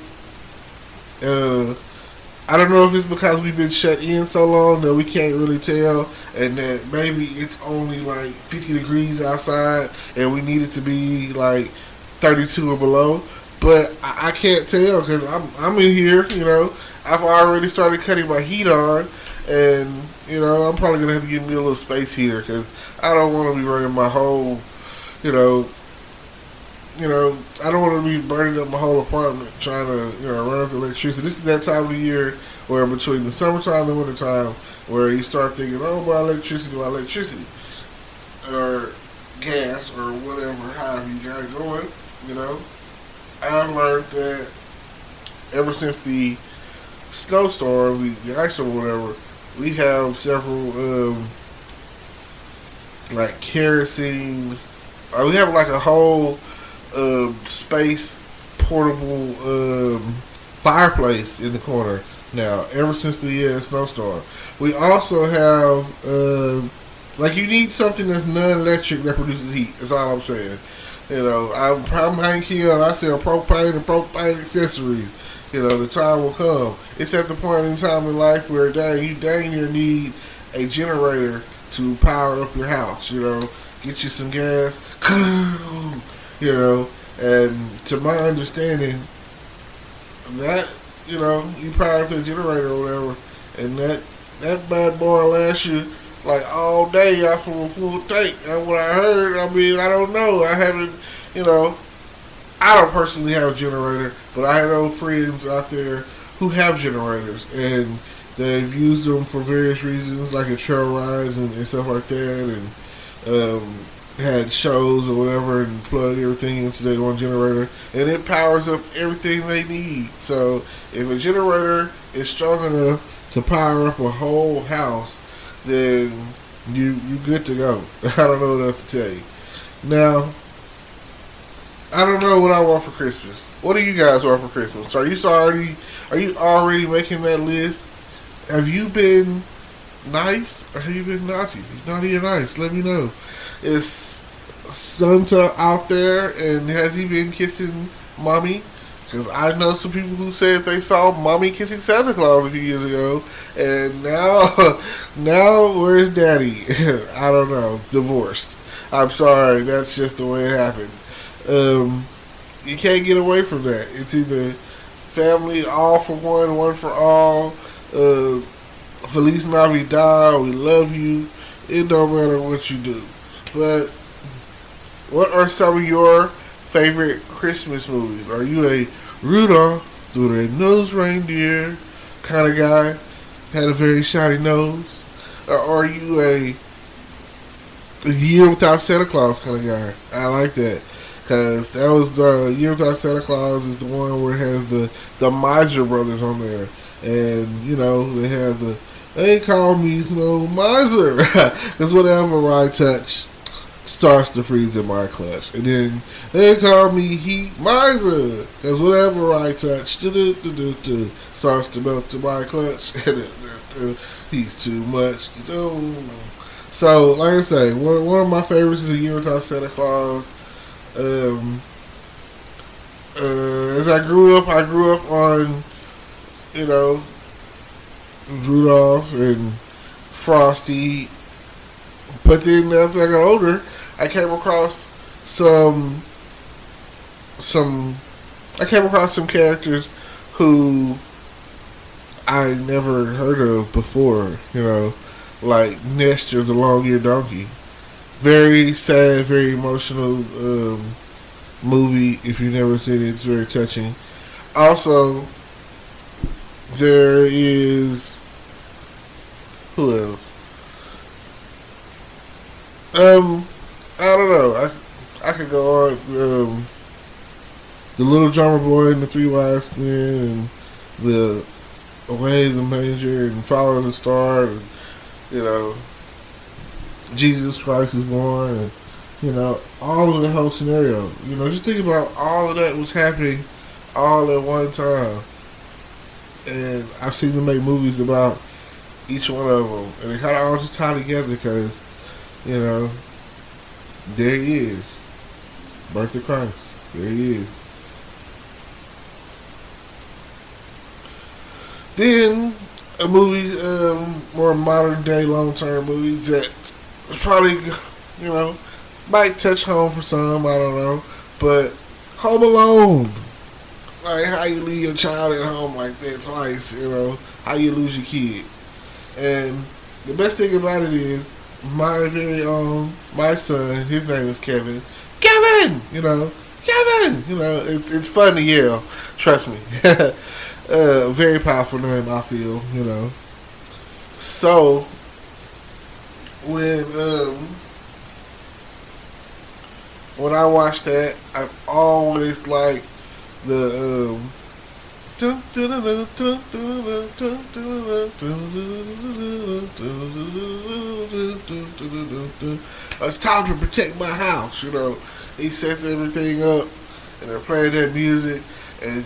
I don't know if it's because we've been shut in so long that we can't really tell, and that maybe it's only like 50 degrees outside, and we need it to be like 32 or below. But I can't tell because I'm in here. You know, I've already started cutting my heat on. And, you know, I'm probably going to have to get me a little space heater because I don't want to be running my whole, you know, I don't want to be burning up my whole apartment trying to, you know, run out the electricity. This is that time of the year where between the summertime and the wintertime where you start thinking, oh, my electricity, or gas, or whatever, however you got it going, you know. I've learned that ever since the snowstorm, the ice or whatever, we have several, like kerosene. We have like a whole space portable fireplace in the corner now. Ever since the snowstorm, we also have like you need something that's non-electric that produces heat. That's all I'm saying. I'm Hank Hill and I sell propane and propane accessories. The time will come. It's at the point in time in life where you dang near need a generator to power up your house. Get you some gas. And to my understanding, that you power up the generator or whatever, and that bad boy lasts you like all day off of a full tank. That's what I heard. I mean, I don't know. I haven't, I don't personally have a generator, but I know friends out there who have generators, and they've used them for various reasons, like in trail rides and stuff like that, and had shows or whatever, and plug everything into their one generator, and it powers up everything they need. So if a generator is strong enough to power up a whole house, then you good to go. I don't know what else to tell you. Now, I don't know what I want for Christmas. What do you guys want for Christmas? Are you already making that list? Have you been nice or have you been naughty? Naughty or nice? Let me know. Is Santa out there, and has he been kissing mommy? Because I know some people who said they saw mommy kissing Santa Claus a few years ago, and now where's daddy? I don't know. Divorced. I'm sorry, that's just the way it happened. You can't get away from that. It's either family, all for one for all. Feliz Navidad, we love you. It don't matter what you do. But what are some of your favorite Christmas movies? Are you a Rudolph the Red-Nosed Reindeer kind of guy? Had a very shiny nose? Or are you a Year Without Santa Claus kind of guy? I like that. Because that was the Year Without Santa Claus is the one where it has the Miser brothers on there. And, they have they call me, Miser. Because whatever I touch starts to freeze in my clutch. And then they call me Heat Miser. Because whatever I touch starts to melt in my clutch. And he's too much. So, like I say, one of my favorites is A Year Without Santa Claus. As I grew up on, Rudolph and Frosty. But then as I got older, I came across some characters who I never heard of before, like Nestor the Long-Eared Donkey. Very sad, very emotional movie. If you've never seen it, it's very touching. Also, there is who else? I don't know. I could go on. The Little Drummer Boy and the Three Wise Men, and the Away in the Manger, and Follow the Star, and, Jesus Christ is born, and all of the whole scenario. Just think about all of that was happening all at one time. And I've seen them make movies about each one of them, and they kind of all just tie together because, there he is, birth of Christ. There he is. Then a movie, more modern day, long term movies that probably, might touch home for some. I don't know, but Home Alone. Like how you leave your child at home like that twice, how you lose your kid. And the best thing about it is my very own, my son, his name is Kevin. Kevin! Kevin! It's fun to yell. Trust me. Very powerful name, I feel, So, when I watch that, I've always liked the it's time to protect my house. He sets everything up, and they're playing that music, and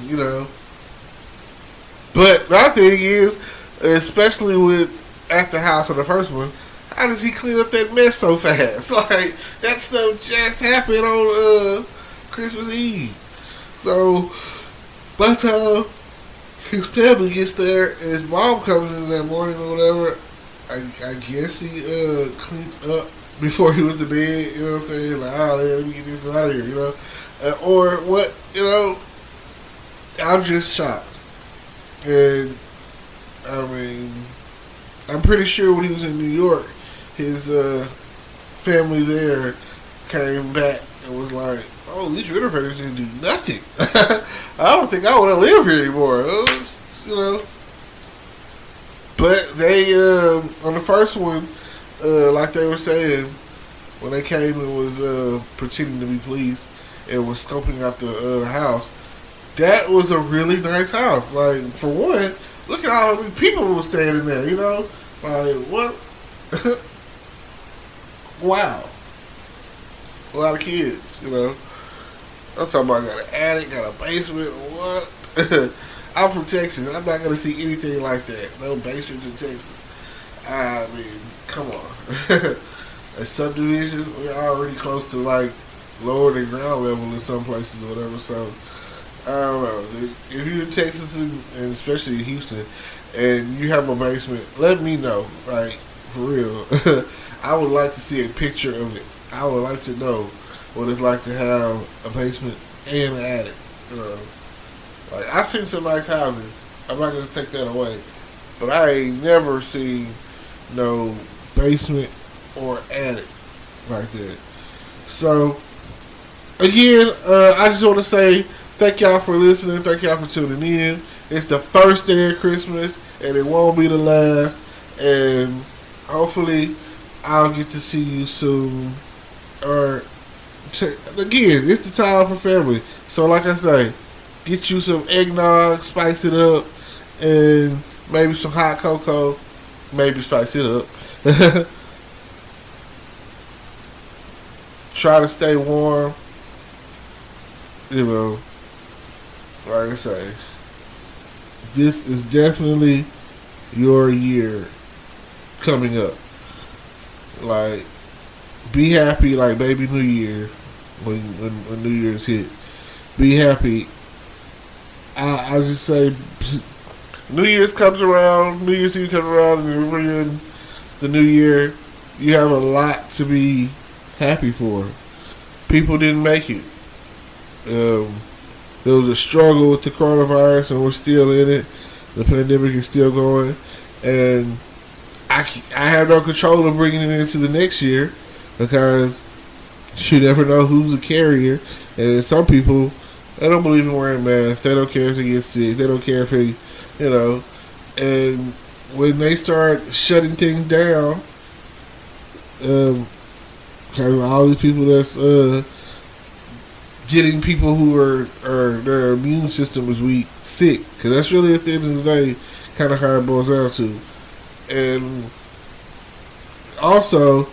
But my thing is, especially with At the House of the first one, how does he clean up that mess so fast? Like, that stuff just happened on Christmas Eve. So, by the time his family gets there and his mom comes in that morning or whatever, I guess he cleaned up before he was to bed, you know what I'm saying? Like, oh, let me get this out of here, you know? Or what, you know? I'm just shocked. And, I mean, I'm pretty sure when he was in New York, his family there came back and was like, oh, these renovators didn't do nothing. I don't think I want to live here anymore. You know. But they, on the first one, like they were saying, when they came and was pretending to be police and was scoping out the house, that was a really nice house. Like, for one, look at how many people were standing there, you know? Like, what? Wow. A lot of kids, you know? I'm talking about got an attic, got a basement, what? I'm from Texas. I'm not going to see anything like that. No basements in Texas. I mean, come on. A subdivision, we're already close to, like, lower than ground level in some places or whatever, so I don't know. If you're in Texas and especially in Houston and you have a basement, let me know. Like, for real. I would like to see a picture of it. I would like to know what it's like to have a basement and an attic. You know, like, I've seen some nice houses. I'm not gonna take that away, but I ain't never seen no basement or attic like that. So, again, I just want to say thank y'all for listening. Thank y'all for tuning in. It's the first day of Christmas, and it won't be the last. And hopefully, I'll get to see you soon. Or, again, it's the time for family. So, like I say, get you some eggnog, spice it up, and maybe some hot cocoa. Maybe spice it up. Try to stay warm. You know, like I say, this is definitely your year coming up. Like, be happy like baby New Year when New Year's hit. Be happy. I just say New Year's comes around, New Year's Eve comes around, and we're in the new year. You have a lot to be happy for. People didn't make it. There was a struggle with the coronavirus, and we're still in it. The pandemic is still going, and I have no control of bringing it into the next year because you never know who's a carrier. And some people, they don't believe in wearing masks. They don't care if they get sick. They don't care if they, you know. And when they start shutting things down, kind of all these people that's getting people who are their immune system is weak sick, because that's really at the end of the day kind of how it boils down to. And also,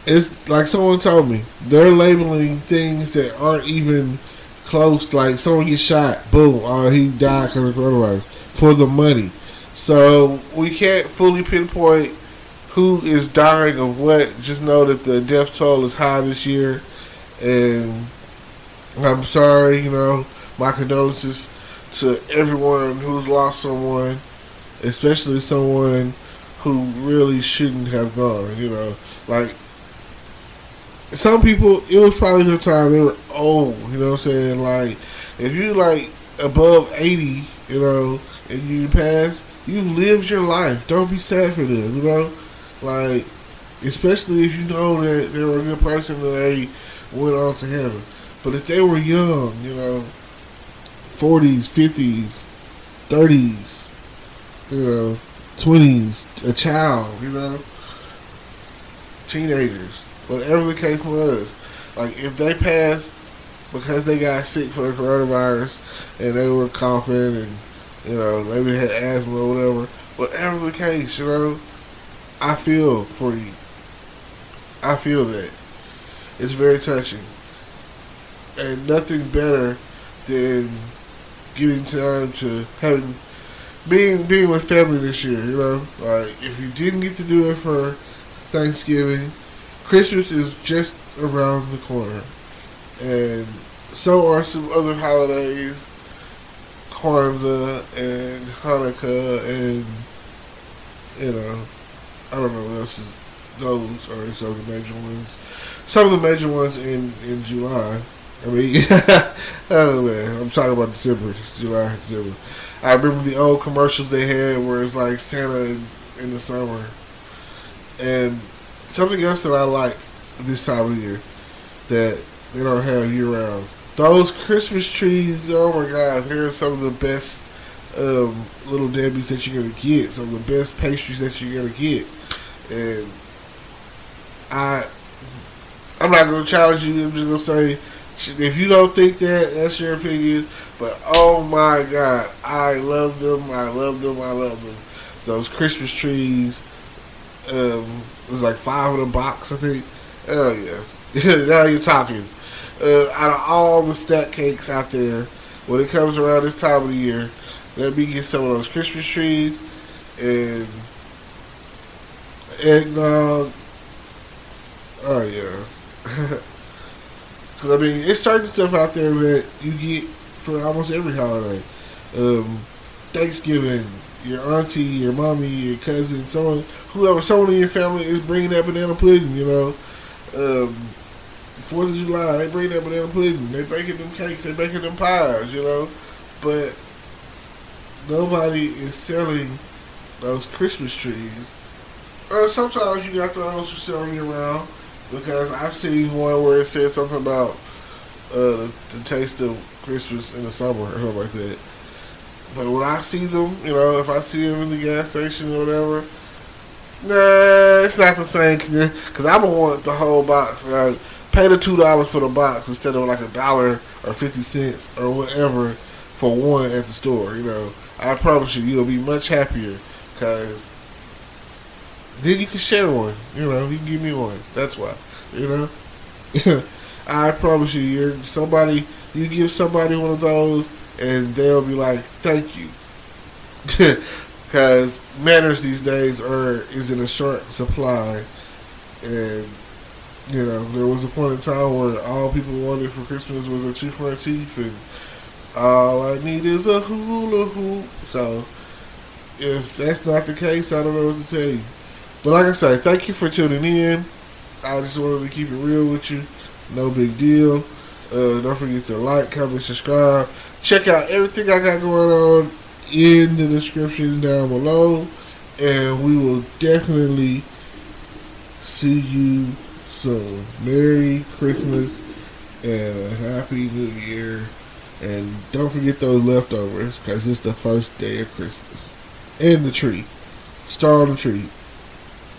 it's like someone told me, they're labeling things that aren't even close. Like, someone gets shot, boom, he died because of coronavirus, for the money. So we can't fully pinpoint who is dying of what. Just know that the death toll is high this year, and I'm sorry, you know, my condolences to everyone who's lost someone, especially someone who really shouldn't have gone, you know. Like, some people, it was probably their time, they were old, you know what I'm saying? Like, if you like above 80, you know, and you pass, you've lived your life. Don't be sad for them, you know? Like, especially if you know that they were a good person and they went on to heaven. But if they were young, you know, 40s, 50s, 30s, you know, 20s, a child, you know, teenagers, whatever the case was, like, if they passed because they got sick for the coronavirus and they were coughing and, you know, maybe they had asthma or whatever the case, you know, I feel for you. I feel that. It's very touching. And nothing better than getting time to being with family this year, you know. Like, if you didn't get to do it for Thanksgiving. Christmas is just around the corner. And so are some other holidays. Kwanzaa and Hanukkah and, I don't know what else is, those are some of the major ones. Some of the major ones in July. I mean, oh man, I'm talking about December, July, December. I remember the old commercials they had where it's like Santa in the summer. And something else that I like this time of year that they don't have year round. Those Christmas trees, oh my God, they're some of the best little Debbies that you're going to get. Some of the best pastries that you're going to get. And I'm not going to challenge you. I'm just going to say, if you don't think that, that's your opinion. But oh my God, I love them. I love them. I love them. Those Christmas trees. It was like 5 in a box, I think. Oh yeah. Now you're talking. Out of all the stack cakes out there, when it comes around this time of the year, let me get some of those Christmas trees and eggnog. Oh yeah. Because I mean, it's certain stuff out there that you get for almost every holiday. Thanksgiving, your auntie, your mommy, your cousin, someone in your family is bringing that banana pudding, 4th of July, they bring that banana pudding. They baking them cakes. They baking them pies, But nobody is selling those Christmas trees. Sometimes you got those for selling around because I've seen one where it said something about the taste of Christmas in the summer or something like that. But when I see them, if I see them in the gas station or whatever, nah, it's not the same. Because I'm going to want the whole box. Like, pay the $2 for the box instead of like $1 or 50 cents or whatever for one at the store. I promise you'll be much happier because then you can share one. You can give me one. That's why. I promise you, you give somebody one of those and they'll be like, thank you. Because manners these days is in a short supply. And there was a point in time where all people wanted for Christmas was a tooth for my teeth, and all I need is a hula hoop. So, if that's not the case, I don't know what to tell you. But like I say, thank you for tuning in. I just wanted to keep it real with you. No big deal. Don't forget to like, comment, subscribe. Check out everything I got going on in the description down below. And we will definitely see you soon. Merry Christmas and a Happy New Year. And don't forget those leftovers because it's the first day of Christmas. And the tree. Star on the tree.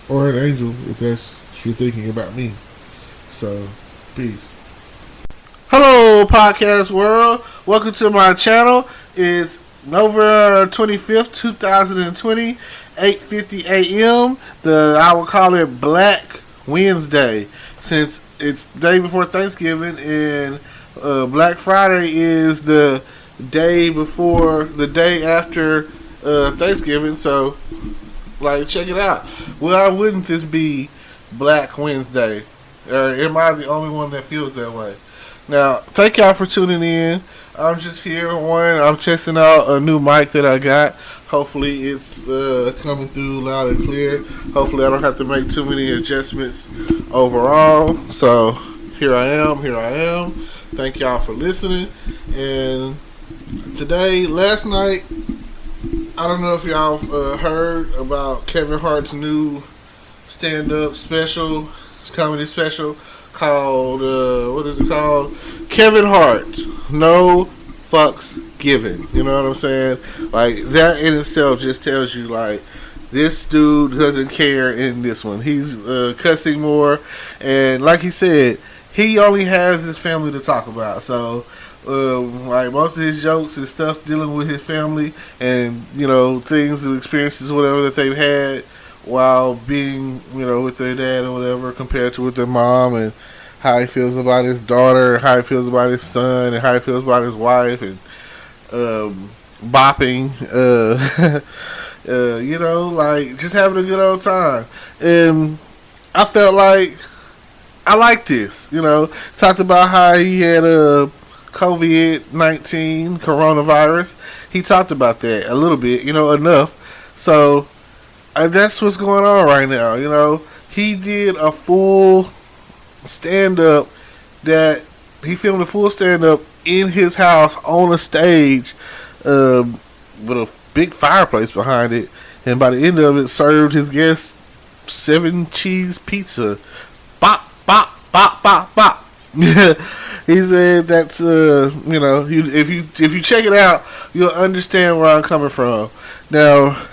Or an angel if that's what you're thinking about me. So, peace. Hello, podcast world. Welcome to my channel. It's November 25th, 2020, 8:50 a.m. I will call it Black Wednesday since it's the day before Thanksgiving and Black Friday is the day after Thanksgiving. So, check it out. Why wouldn't this be Black Wednesday? Or am I the only one that feels that way? Now, thank y'all for tuning in. I'm just here. I'm testing out a new mic that I got. Hopefully it's coming through loud and clear. Hopefully I don't have to make too many adjustments overall. So, here I am. Thank y'all for listening. And last night, I don't know if y'all heard about Kevin Hart's new stand-up special, comedy special, called, what is it called? Kevin Hart, No Fucks Given. You know what I'm saying? That in itself just tells you, this dude doesn't care in this one. He's cussing more. And like he said, he only has his family to talk about. So, most of his jokes and stuff dealing with his family and, things and experiences, whatever, that they've had while being, with their dad or whatever, compared to with their mom, and how he feels about his daughter, how he feels about his son, and how he feels about his wife, and bopping, just having a good old time. And I felt like I like this. Talked about how he had a COVID-19 coronavirus. He talked about that a little bit, enough. So that's what's going on right now. He did a full stand up that he filmed a full stand up in his house on a stage with a big fireplace behind it. And by the end of it, served his guests 7 cheese pizza. Bop, bop, bop, bop, bop. He said that's if you check it out, you'll understand where I'm coming from. Now,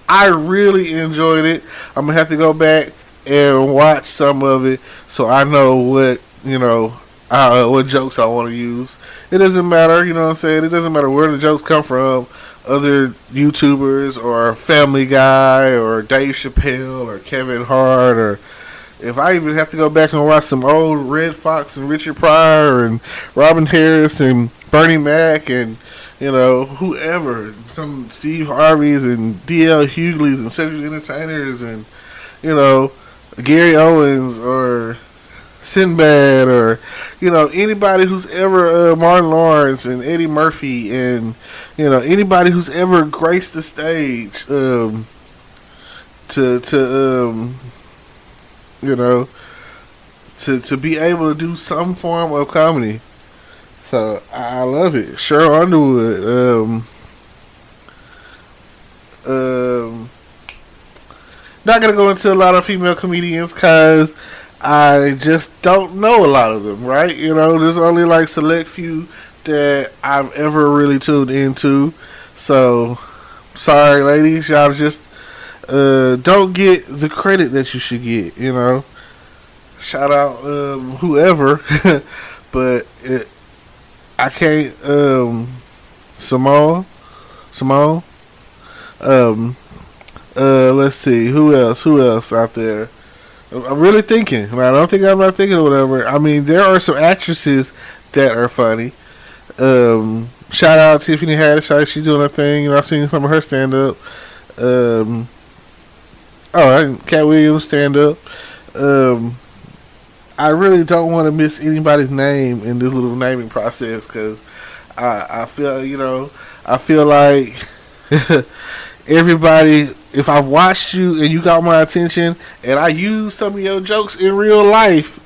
I really enjoyed it. I'm gonna have to go back and watch some of it so I know what jokes I want to use. It doesn't matter, you know what I'm saying? It doesn't matter where the jokes come from. Other YouTubers or Family Guy or Dave Chappelle or Kevin Hart, or if I even have to go back and watch some old Red Fox and Richard Pryor and Robin Harris and Bernie Mac and whoever, some Steve Harveys and D.L. Hughley's and Cedric Entertainers and Gary Owens or Sinbad or anybody who's ever Martin Lawrence and Eddie Murphy and anybody who's ever graced the stage to be able to do some form of comedy. So I love it. Cheryl Underwood. Not gonna go into a lot of female comedians because I just don't know a lot of them, right? There's only like select few that I've ever really tuned into. So sorry, ladies, y'all just don't get the credit that you should get. Shout out whoever, but I can't. Simone. Let's see who else out there. I'm really thinking. I don't think I'm not thinking or whatever. I mean, there are some actresses that are funny. Shout out Tiffany Haddish. She's doing her thing. I've seen some of her stand up. Cat Williams stand up. I really don't want to miss anybody's name in this little naming process because I feel like everybody, if I've watched you and you got my attention and I use some of your jokes in real life,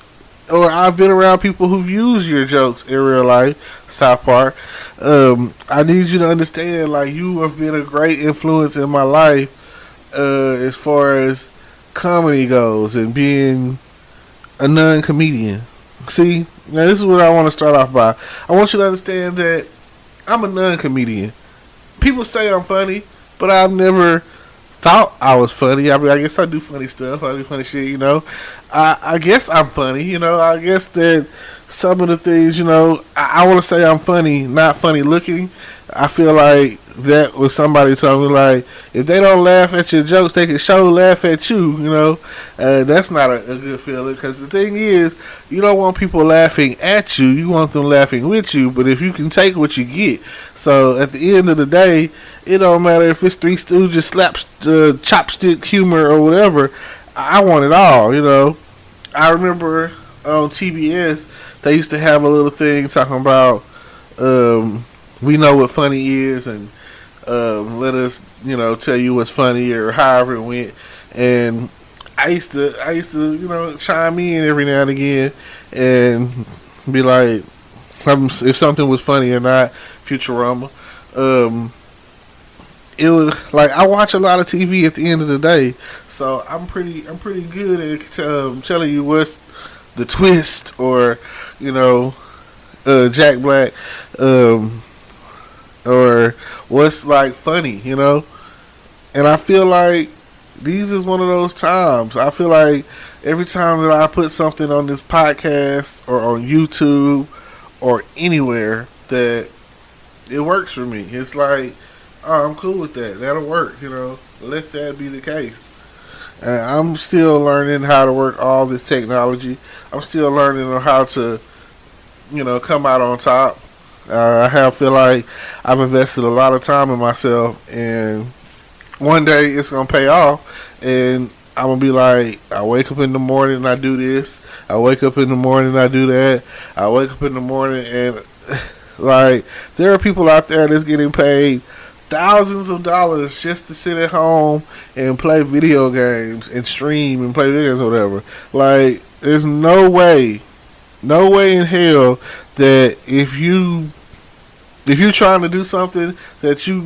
or I've been around people who've used your jokes in real life, South Park, I need you to understand, like, you have been a great influence in my life as far as comedy goes and being a non-comedian. See, now this is what I want to start off by. I want you to understand that I'm a non-comedian. People say I'm funny, but I've never thought I was funny. I mean, I guess I do funny stuff. I do funny shit, I guess I'm funny, I guess that some of the things, I want to say I'm funny, not funny looking. I feel like that was somebody told me, like, if they don't laugh at your jokes, they can laugh at you, that's not a good feeling, because the thing is, you don't want people laughing at you, you want them laughing with you, but if you can take what you get. So at the end of the day, it don't matter if it's Three Stooges chopstick humor or whatever, I want it all, I remember on TBS, they used to have a little thing talking about, we know what funny is, and let us, tell you what's funny, or however it went. And I used to, chime in every now and again and be like, if something was funny or not. Futurama. It was like, I watch a lot of TV at the end of the day, so I'm pretty good at telling you what's the twist, or Jack Black, or what's like funny, and I feel like these is one of those times. I feel like every time that I put something on this podcast or on YouTube or anywhere, that it works for me. It's like, oh, I'm cool with that. That'll work, let that be the case. And I'm still learning how to work all this technology. I'm still learning on how to, come out on top. I feel like I've invested a lot of time in myself, and one day it's gonna pay off, and I'm gonna be like, I wake up in the morning and I do this. I wake up in the morning and I do that. I wake up in the morning and like there are people out there that's getting paid thousands of dollars just to sit at home and play video games and stream and play videos or whatever. Like there's no way in hell that if you're trying to do something that you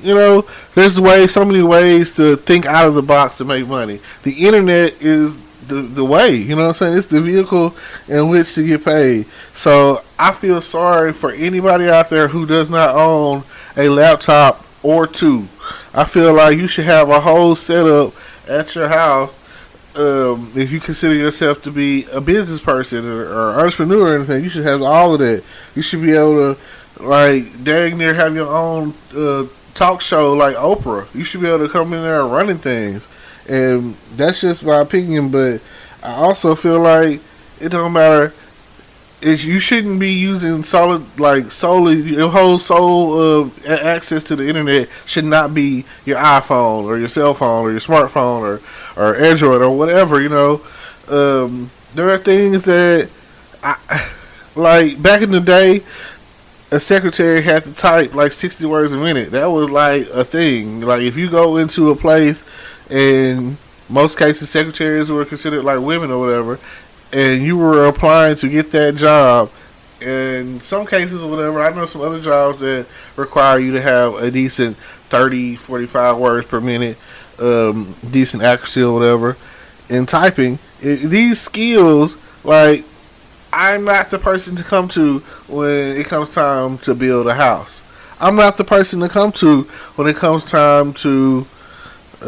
know, there's so many ways to think out of the box to make money. The internet is the way, you know what I'm saying? It's the vehicle in which to get paid. So I feel sorry for anybody out there who does not own a laptop or two. I feel like you should have a whole setup at your house. If you consider yourself to be a business person or entrepreneur or anything, you should have all of that. You should be able to, like, dang near have your own talk show like Oprah. You should be able to come in there running things. And that's just my opinion, but I also feel like it don't matter. You shouldn't be using solely your whole soul access to the internet should not be your iPhone or your cell phone or your smartphone or Android or whatever, you know. There are things that like back in the day, a secretary had to type like 60 words a minute. That was like a thing. Like if you go into a place, and most cases secretaries were considered like women or whatever, and you were applying to get that job, in some cases or whatever, I know some other jobs that require you to have a decent 30, 45 words per minute, decent accuracy or whatever in typing. These skills, like, I'm not the person to come to when it comes time to build a house. I'm not the person to come to when it comes time to I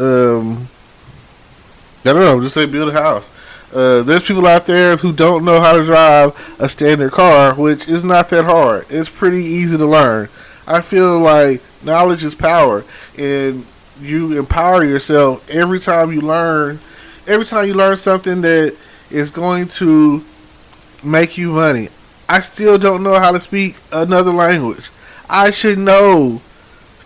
don't know, just say build a house. There's people out there who don't know how to drive a standard car, which is not that hard. It's pretty easy to learn. I feel like knowledge is power, and you empower yourself every time you learn. Every time you learn something that is going to make you money. I still don't know how to speak another language. I should know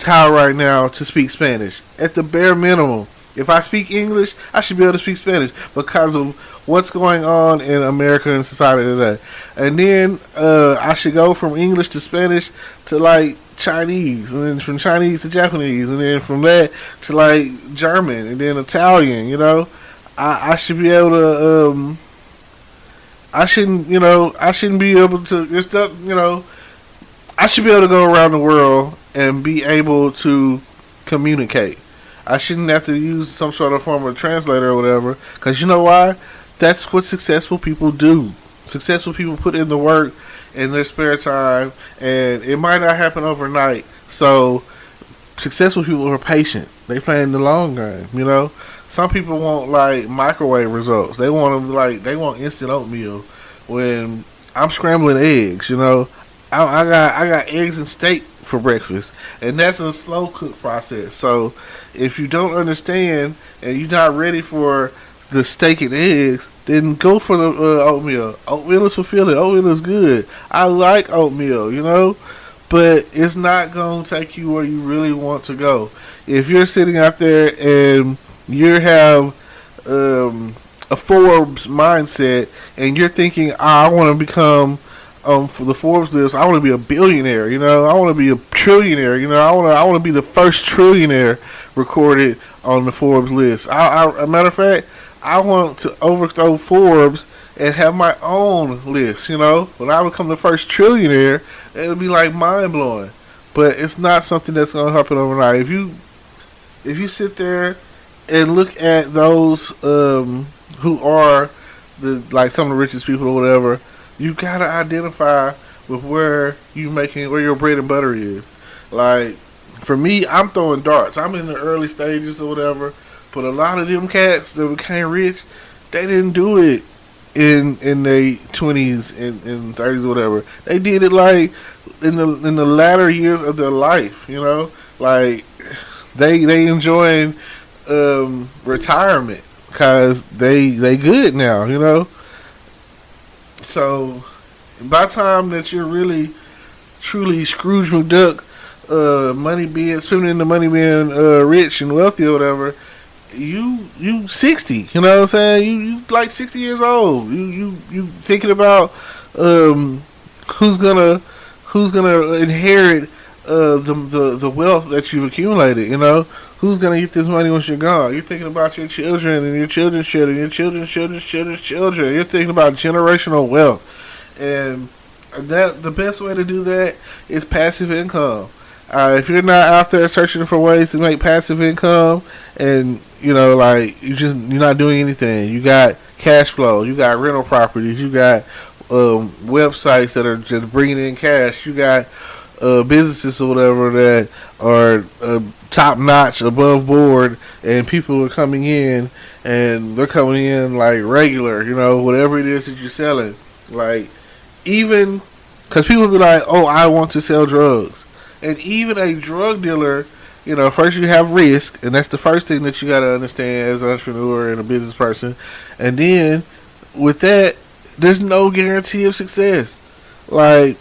how right now to speak Spanish at the bare minimum. If I speak English, I should be able to speak Spanish because of what's going on in America and society today. And then I should go from English to Spanish to like Chinese, and then from Chinese to Japanese, and then from that to like German, and then Italian. You know, I should be able to. I shouldn't be able to. It's not, you know. I should be able to go around the world and be able to communicate. I shouldn't have to use some sort of form of translator or whatever, because you know why? That's what successful people do. Successful people put in the work in their spare time, and it might not happen overnight. So successful people are patient. They play in the long game, you know. Some people want like microwave results. They want instant oatmeal. When I'm scrambling eggs, you know, I got eggs and steak for breakfast, and that's a slow cook process. So if you don't understand and you're not ready for the steak and eggs, then go for the oatmeal. Oatmeal is fulfilling. Oatmeal is good. I like oatmeal, you know, but it's not going to take you where you really want to go. If you're sitting out there and you have a Forbes mindset and you're thinking, I want to become for the Forbes list, I want to be a billionaire, you know, I want to be a trillionaire, you know, I want to be the first trillionaire recorded on the Forbes list. A matter of fact, I want to overthrow Forbes and have my own list, you know. When I become the first trillionaire, it'll be like mind blowing. But it's not something that's gonna happen overnight. If you sit there and look at those who are some of the richest people or whatever, you gotta identify with where your bread and butter is. Like for me, I'm throwing darts. I'm in the early stages or whatever. But a lot of them cats that became rich, they didn't do it in their 20s and 30s or whatever. They did it like in the latter years of their life, you know? Like they enjoying retirement because they good now, you know? So by the time that you're really truly Scrooge McDuck, swimming in the money being rich and wealthy or whatever, you 60. You know what I'm saying? You like 60 years old. You thinking about who's gonna inherit the wealth that you've accumulated. You know, who's gonna get this money once you're gone? You're thinking about your children and your children's children, your children's children. You're thinking about generational wealth, and that the best way to do that is passive income. If you're not out there searching for ways to make passive income, and like you're not doing anything, you got cash flow, you got rental properties, you got websites that are just bringing in cash, you got businesses or whatever that are top notch, above board, and people are coming in, and they're coming in like regular, whatever it is that you're selling, like even because people be like, oh, I want to sell drugs. And even a drug dealer, first you have risk, and that's the first thing that you got to understand as an entrepreneur and a business person. And then with that, there's no guarantee of success. Like,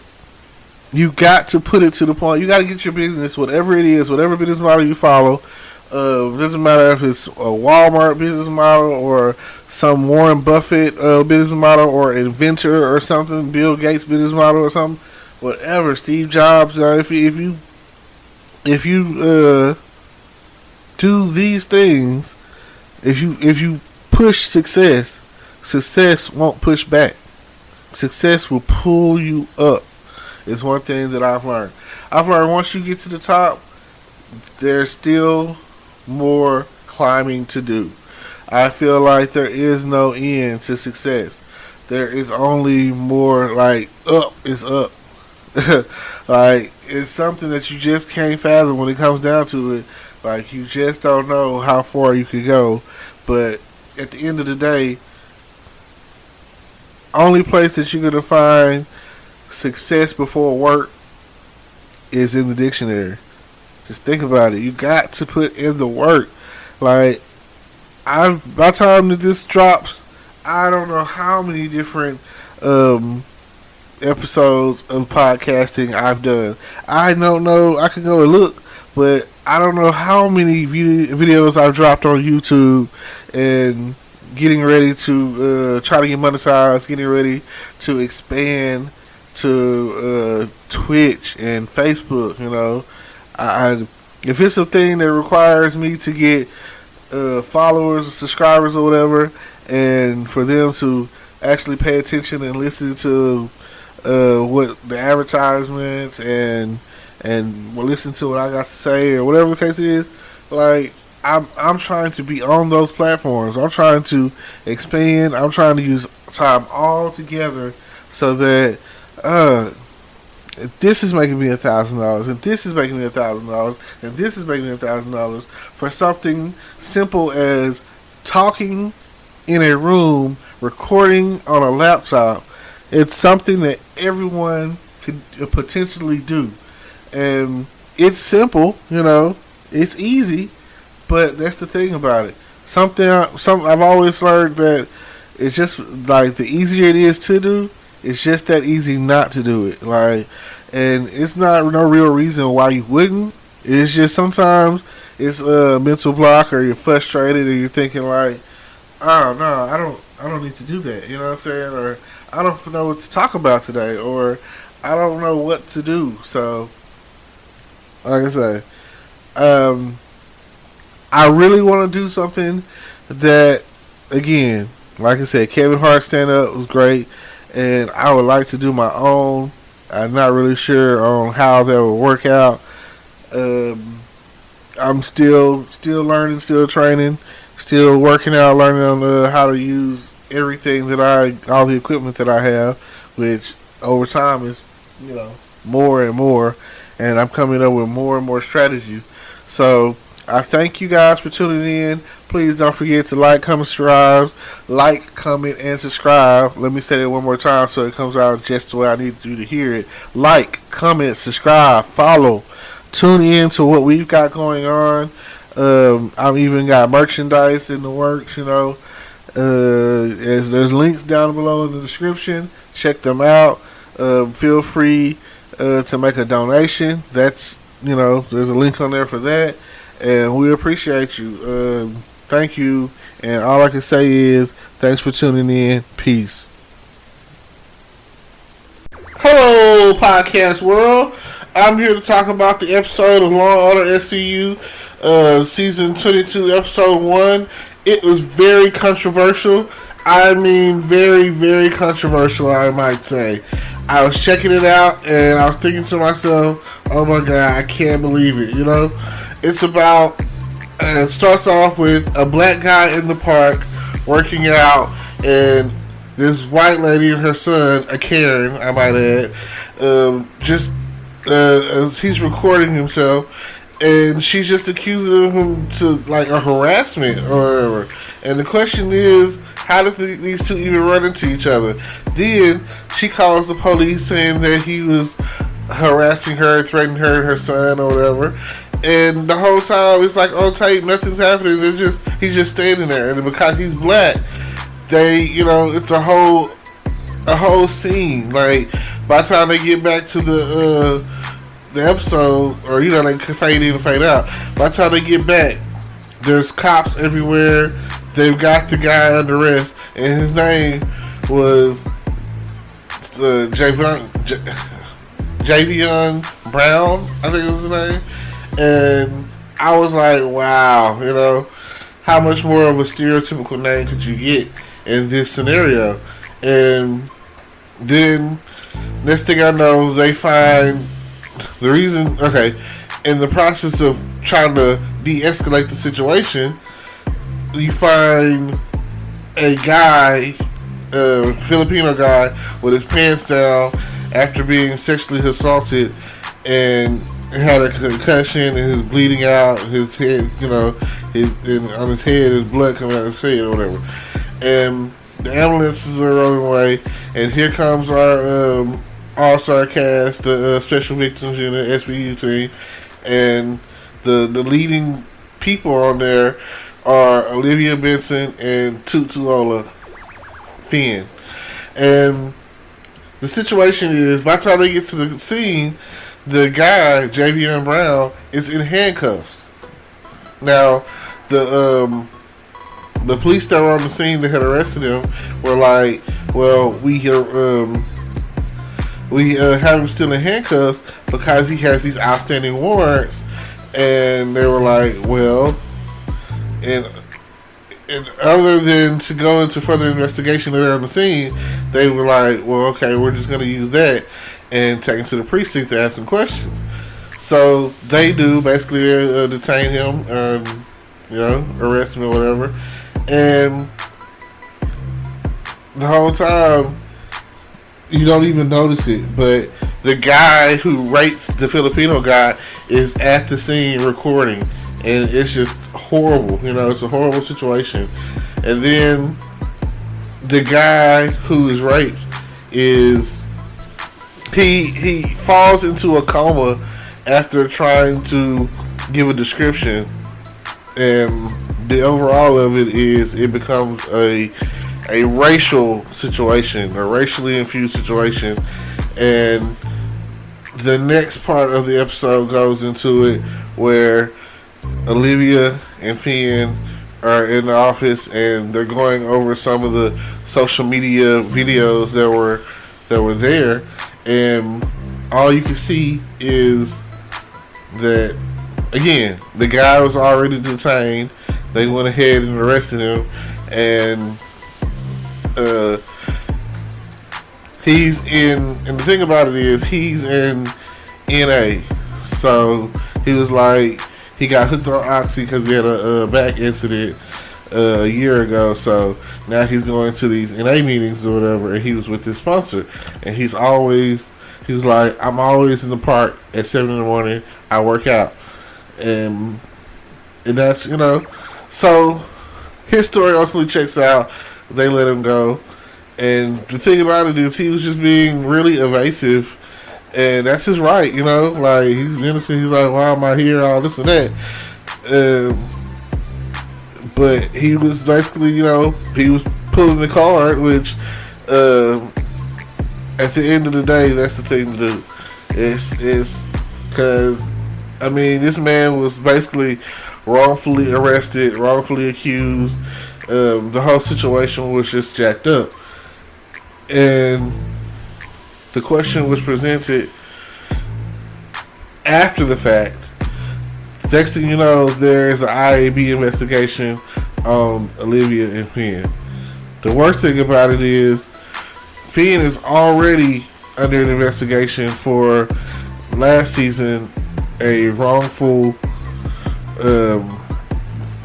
you got to put it to the point. You got to get your business, whatever it is, whatever business model you follow. Doesn't matter if it's a Walmart business model or some Warren Buffett business model or inventor or something, Bill Gates business model or something. Whatever, Steve Jobs. If you do these things, if you push success, success won't push back. Success will pull you up. It's one thing that I've learned. I've learned once you get to the top, there's still more climbing to do. I feel like there is no end to success. There is only more, like up is up. Like, it's something that you just can't fathom when it comes down to it. Like, you just don't know how far you could go. But at the end of the day, only place that you're gonna find success before work is in the dictionary. Just think about it. You got to put in the work. Like, by the time that this drops, I don't know how many different episodes of podcasting I've done. I don't know. I could go and look, but I don't know how many videos I've dropped on YouTube and getting ready to try to get monetized, getting ready to expand to Twitch and Facebook. If it's a thing that requires me to get followers, subscribers, or whatever, and for them to actually pay attention and listen to what the advertisements and listen to what I got to say or whatever the case is, like I'm trying to be on those platforms. I'm trying to expand. I'm trying to use time all together so that if this is making me $1,000, and this is making me $1,000, and this is making me $1,000 for something simple as talking in a room, recording on a laptop. It's something that everyone could potentially do, and it's simple. It's easy, but that's the thing about it. Something I've always learned that it's just like the easier it is to do, it's just that easy not to do it. Like, and it's not no real reason why you wouldn't. It's just sometimes it's a mental block, or you're frustrated, or you're thinking like, oh no, I don't need to do that. You know what I'm saying? Or I don't know what to talk about today, or I don't know what to do. So, like I say, I really want to do something that, again, like I said, Kevin Hart stand up was great, and I would like to do my own. I'm not really sure on how that will work out. I'm still learning, still training, still working out, learning on how to use everything all the equipment that I have, which over time is, more and more, and I'm coming up with more and more strategies. So I thank you guys for tuning in. Please don't forget to like, comment, subscribe. Like, comment, and subscribe. Let me say that one more time so it comes out just the way I need you to hear it. Like, comment, subscribe, follow. Tune in to what we've got going on. I've even got merchandise in the works, as there's links down below in the description. Check them out. Feel free to make a donation. That's, there's a link on there for that. And we appreciate you. Thank you. And all I can say is thanks for tuning in. Peace. Hello, podcast world. I'm here to talk about the episode of Law and Order SCU, season 22, episode 1. It was very controversial. I mean, very, very controversial, I might say. I was checking it out, and I was thinking to myself, oh my God, I can't believe it, you know? It's about, it starts off with a black guy in the park working out, and this white lady and her son, a Karen, I might add, as he's recording himself, and she's just accusing him to like a harassment or whatever. And the question is, how did these two even run into each other? Then she calls the police saying that he was harassing her, threatening her and her son or whatever. And the whole time it's like on tape, nothing's happening. He's just standing there, and because he's black, it's a whole scene. Like by the time they get back to the episode, or they fade in and fade out. By the time they get back, there's cops everywhere. They've got the guy under arrest, and his name was Javion Brown, I think it was his name. And I was like, wow, how much more of a stereotypical name could you get in this scenario? And then next thing I know, they find the reason. Okay, in the process of trying to de-escalate the situation, you find a guy, a Filipino guy, with his pants down after being sexually assaulted, and had a concussion and is bleeding out. His head, on his head, his blood coming out of his head or whatever. And the ambulances are rolling away, and here comes our all-star cast, the Special Victims Unit, SVU team, and the leading people on there are Olivia Benson and Tutuola Finn. And the situation is, by the time they get to the scene, the guy, Javion Brown, is in handcuffs. Now, the police that were on the scene that had arrested him were like, well, we have him still in handcuffs because he has these outstanding warrants. And they were like, well, and other than to go into further investigation there on the scene, they were like, well, okay, we're just going to use that and take him to the precinct to ask some questions. So they do, basically detain him, arrest him or whatever. And the whole time, you don't even notice it, but the guy who raped the Filipino guy is at the scene recording, and it's just horrible. It's a horrible situation. And then the guy who is raped he falls into a coma after trying to give a description, and the overall of it is it becomes a racial situation, a racially infused situation. And the next part of the episode goes into it where Olivia and Finn are in the office, and they're going over some of the social media videos that were there, and all you can see is that, again, the guy was already detained. They went ahead and arrested him, and he's in, and the thing about it is he's in NA. So he was like, he got hooked on Oxy because he had a back incident a year ago. So now he's going to these NA meetings or whatever, and he was with his sponsor, and he was like, I'm always in the park at 7 in the morning. I work out, and that's, so his story ultimately checks out. They let him go. And the thing about it is he was just being really evasive, and that's his right, like, he's innocent. He's like, why am I here, all this and that. But he was basically, he was pulling the card, which at the end of the day, that's the thing to do. It's because, this man was basically wrongfully arrested, wrongfully accused. The whole situation was just jacked up. And the question was presented after the fact. Next thing you know, there is an IAB investigation on Olivia and Finn. The worst thing about it is Finn is already under an investigation for last season, a wrongful,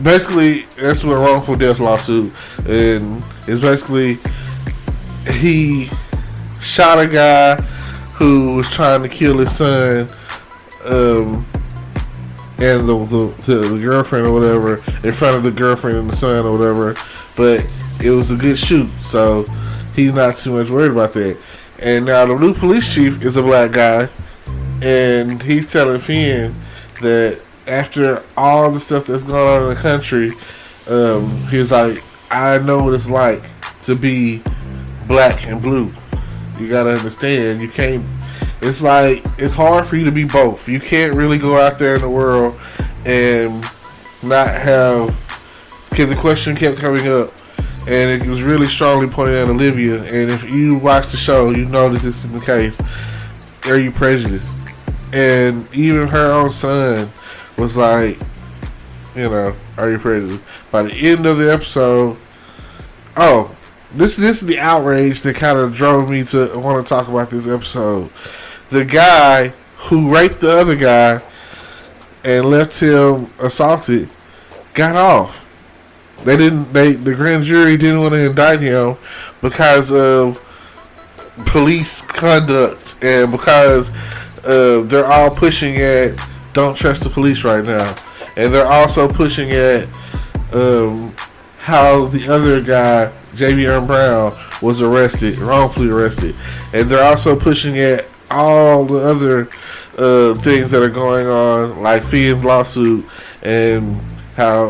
basically that's what a wrongful death lawsuit, and it's basically he shot a guy who was trying to kill his son, and the girlfriend or whatever, in front of the girlfriend and the son or whatever, but it was a good shoot, so he's not too much worried about that. And now the new police chief is a black guy, and he's telling Finn that after all the stuff that's going on in the country, he was like, I know what it's like to be black and blue. You gotta understand, you can't, it's like, it's hard for you to be both. You can't really go out there in the world and not have, because the question kept coming up, and it was really strongly pointed at Olivia, and if you watch the show, you know that this is the case. Are you prejudiced? And even her own son was like, you know, are you prejudiced? By the end of the episode, this is the outrage that kind of drove me to want to talk about this episode. The guy who raped the other guy and left him assaulted got off. The grand jury didn't want to indict him because of police conduct, and because they're all pushing at don't trust the police right now, and they're also pushing at how the other guy, Javion Brown, was wrongfully arrested, and they're also pushing at all the other things that are going on, like Finn's lawsuit and how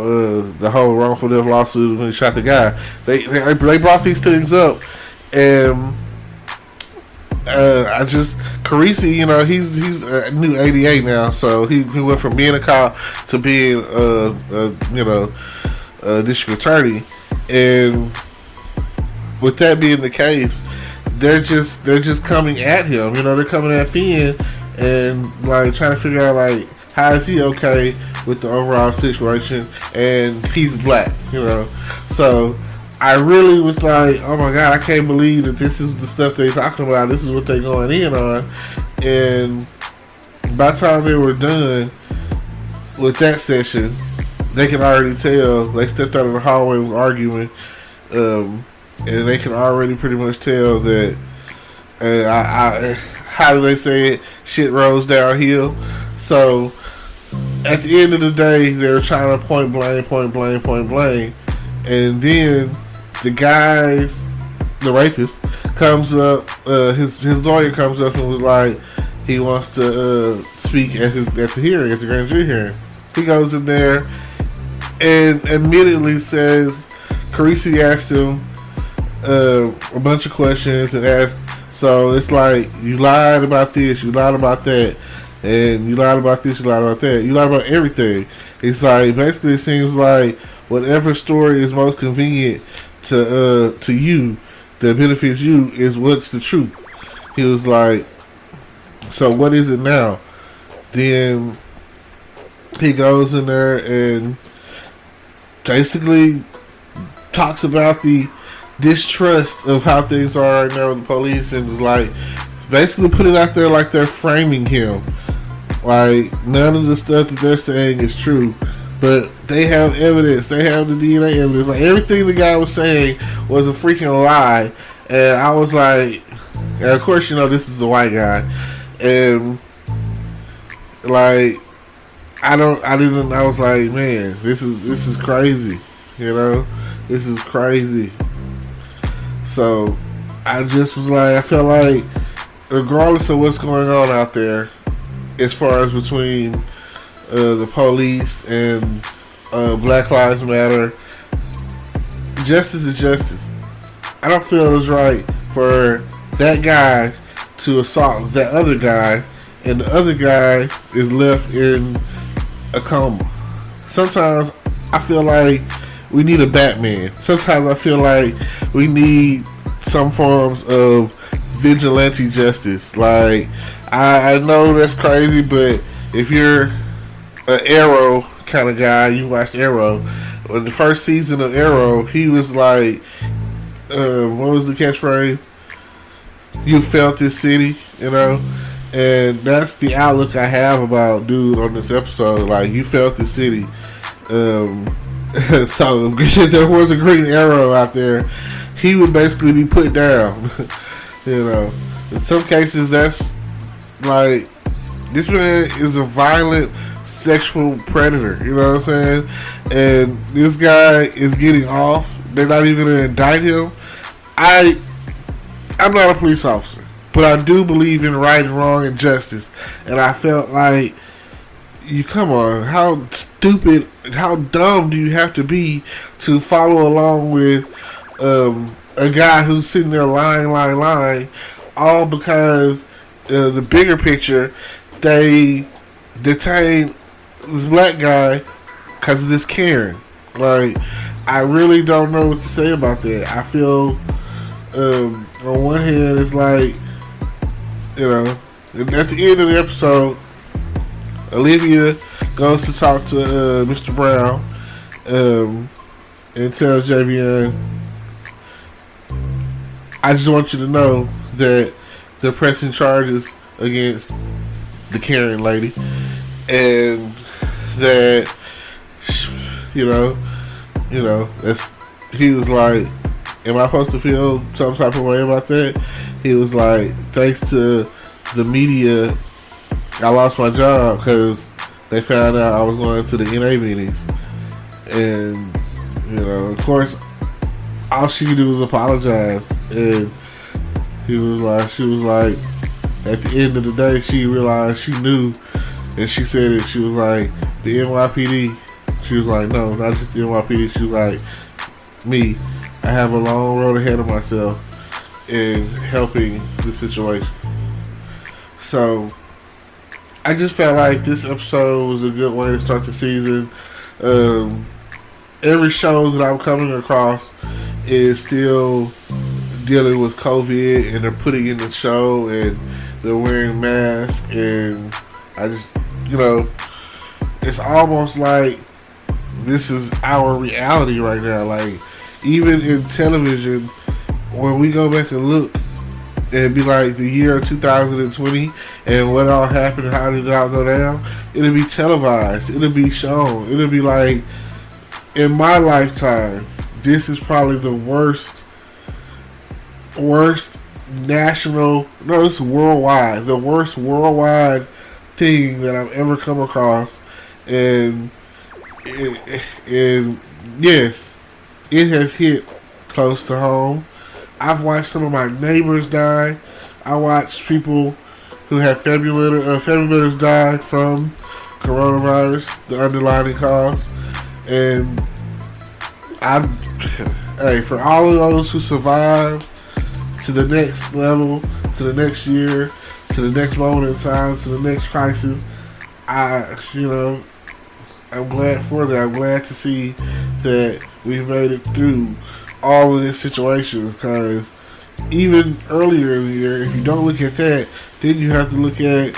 the whole wrongful death lawsuit when he shot the guy. They brought these things up, and Carisi, you know, he's a new 88 now, so he went from being a cop to being a district attorney, and with that being the case, they're just coming at him. You know, they're coming at Finn and like trying to figure out like how is he okay with the overall situation, and he's black, you know. So I really was like, oh my god, I can't believe that this is the stuff they're talking about. This is what they're going in on. And by the time they were done with that session, they can already tell. They stepped out of the hallway and was arguing, and they can already pretty much tell that how do they say it? Shit rolls downhill. So at the end of the day, they were trying to point blame, and then the guys, the rapist, comes up. His lawyer comes up and was like, he wants to speak at the hearing, at the grand jury hearing. He goes in there and immediately says, Carisi asked him a bunch of questions and asked, so it's like, you lied about this, you lied about that, and you lied about this, you lied about that, you lied about everything. It's like, basically it seems like whatever story is most convenient to you, that benefits you, is what's the truth. He was like, so what is it now? Then he goes in there and basically talks about the distrust of how things are right now with the police, and is like, basically put it out there like they're framing him. Like, none of the stuff that they're saying is true, but they have evidence. They have the DNA evidence. Like, everything the guy was saying was a freaking lie. And I was like, and of course, you know, this is a white guy, and like, I was like, man, this is crazy, you know, this is crazy. So I just was like, I felt like, regardless of what's going on out there, as far as between the police and Black Lives Matter, justice is justice. I don't feel it was right for that guy to assault that other guy, and the other guy is left in a coma. sometimes I feel like we need a Batman. Sometimes I feel like we need some forms of vigilante justice. Like, I know that's crazy, but if you're an Arrow kind of guy, you watched Arrow. In the first season of Arrow, he was like, what was the catchphrase? You felt this city, you know? And that's the outlook I have about dude on this episode. Like, you felt the city. So if there was a Green Arrow out there, he would basically be put down. You know, in some cases, that's like, this man is a violent sexual predator. You know what I'm saying? And this guy is getting off. They're not even going to indict him. I'm not a police officer, but I do believe in right and wrong and justice. And I felt like, you come on, how stupid, how dumb do you have to be to follow along with a guy who's sitting there lying, all because the bigger picture, they detain this black guy because of this Karen. Like, I really don't know what to say about that. I feel, on one hand, it's like, you know, at the end of the episode, Olivia goes to talk to Mr. Brown and tells Javion, I just want you to know that they're pressing charges against the Karen lady, and that, you know, that's, he was like, am I supposed to feel some type of way about that? He was like, thanks to the media, I lost my job because they found out I was going to the NA meetings. And, you know, of course, all she could do was apologize. And she was like, at the end of the day, she realized, she knew, and she said it, she was like, the NYPD, she was like, no, not just the NYPD, she was like, me, I have a long road ahead of myself in helping the situation. So, I just felt like this episode was a good way to start the season. Every show that I'm coming across is still dealing with COVID, and they're putting in the show, and they're wearing masks, and I just, you know, it's almost like this is our reality right now. Like, even in television, when we go back and look, and be like the year 2020 and what all happened and how did it all go down, it'll be televised, it'll be shown, it'll be like, in my lifetime, this is probably the worst national, no, it's worldwide, the worst worldwide thing that I've ever come across. And yes, it has hit close to home. I've watched some of my neighbors die. I watched people who have family members die from coronavirus, the underlying cause. And hey, for all of those who survive to the next level, to the next year, to the next moment in time, to the next crisis, I'm glad for that. I'm glad to see that we've made it through all of this situation, because even earlier in the year, if you don't look at that, then you have to look at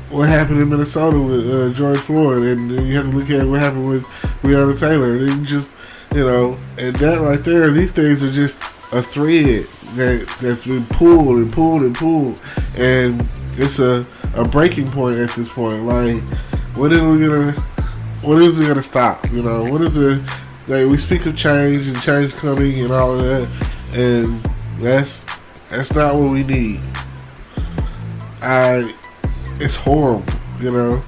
what happened in Minnesota with George Floyd, and then you have to look at what happened with Breonna Taylor. And then just, you know, and that right there, these things are just a thread that's been pulled and pulled and pulled, and it's a breaking point at this point. Like, when is it gonna stop? You know, when is it? Like, we speak of change and change coming and all of that, and that's not what we need. It's horrible, you know.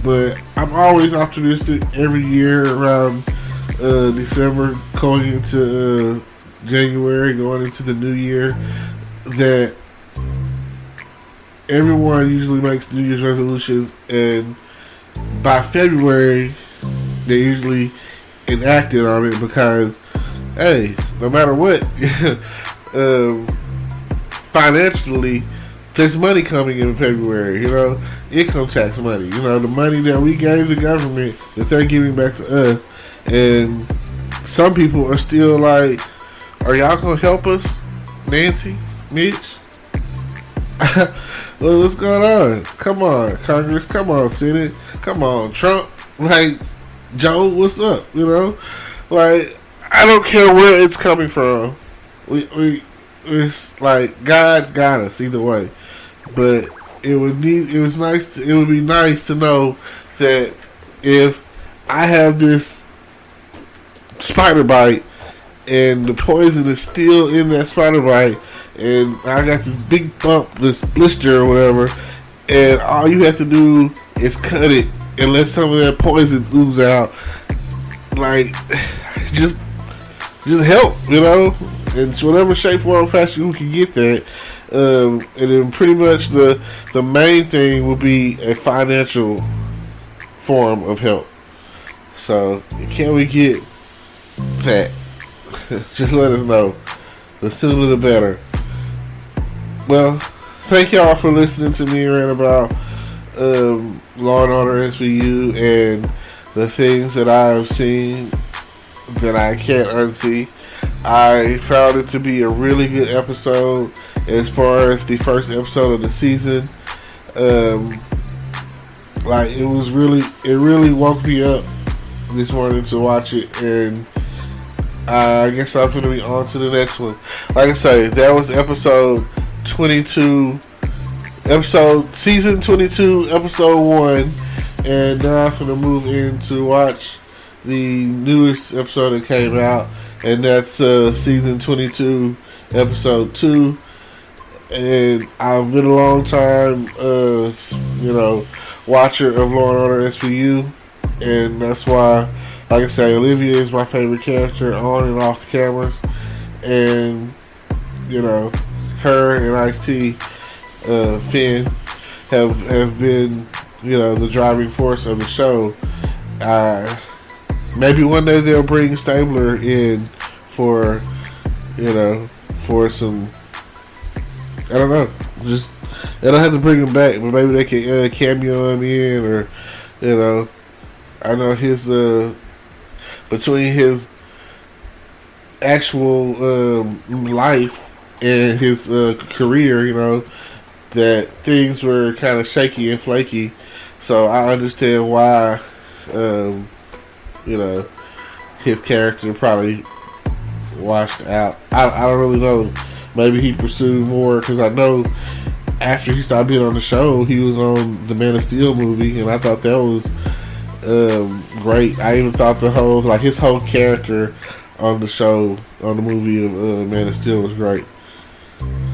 But I'm always optimistic every year around December, going into January, going into the new year, that everyone usually makes New Year's resolutions, and by February they usually enacted on it, because, hey, no matter what, financially, there's money coming in February, income tax money, the money that we gave the government that they're giving back to us. And some people are still like, are y'all going to help us? Nancy? Mitch? Well, what's going on? Come on, Congress. Come on, Senate. Come on, Trump. Like, Joe, what's up? Like, I don't care where it's coming from. It's like God's got us either way. But it would be nice to know that if I have this spider bite and the poison is still in that spider bite, and I got this big bump, this blister or whatever, and all you have to do is cut it and let some of that poison ooze out. Like, just help, in whatever shape, form, or fashion you can get that. And then pretty much the main thing will be a financial form of help. So, can we get that? Just let us know. The sooner the better. Well, thank y'all for listening to me rant about Law and Order SVU and the things that I have seen that I can't unsee. I found it to be a really good episode as far as the first episode of the season. Like, it really woke me up this morning to watch it, and I guess I'm going to be on to the next one. Like I say, that was season 22, episode 1, and now I'm going to move in to watch the newest episode that came out, and that's season 22, episode 2. And I've been a long time, watcher of Law and Order SVU, and that's why, like I say, Olivia is my favorite character on and off the cameras, and her and Ice-T, Finn, have been, the driving force of the show. Maybe one day they'll bring Stabler in for some, I don't know, just, they don't have to bring him back, but maybe they can cameo him in, or, I know his, between his actual life and his career, that things were kind of shaky and flaky. So I understand why, his character probably washed out. I don't really know. Maybe he pursued more, because I know after he stopped being on the show, he was on the Man of Steel movie, and I thought that was great. I even thought his whole character on the show, on the movie of Man of Steel, was great.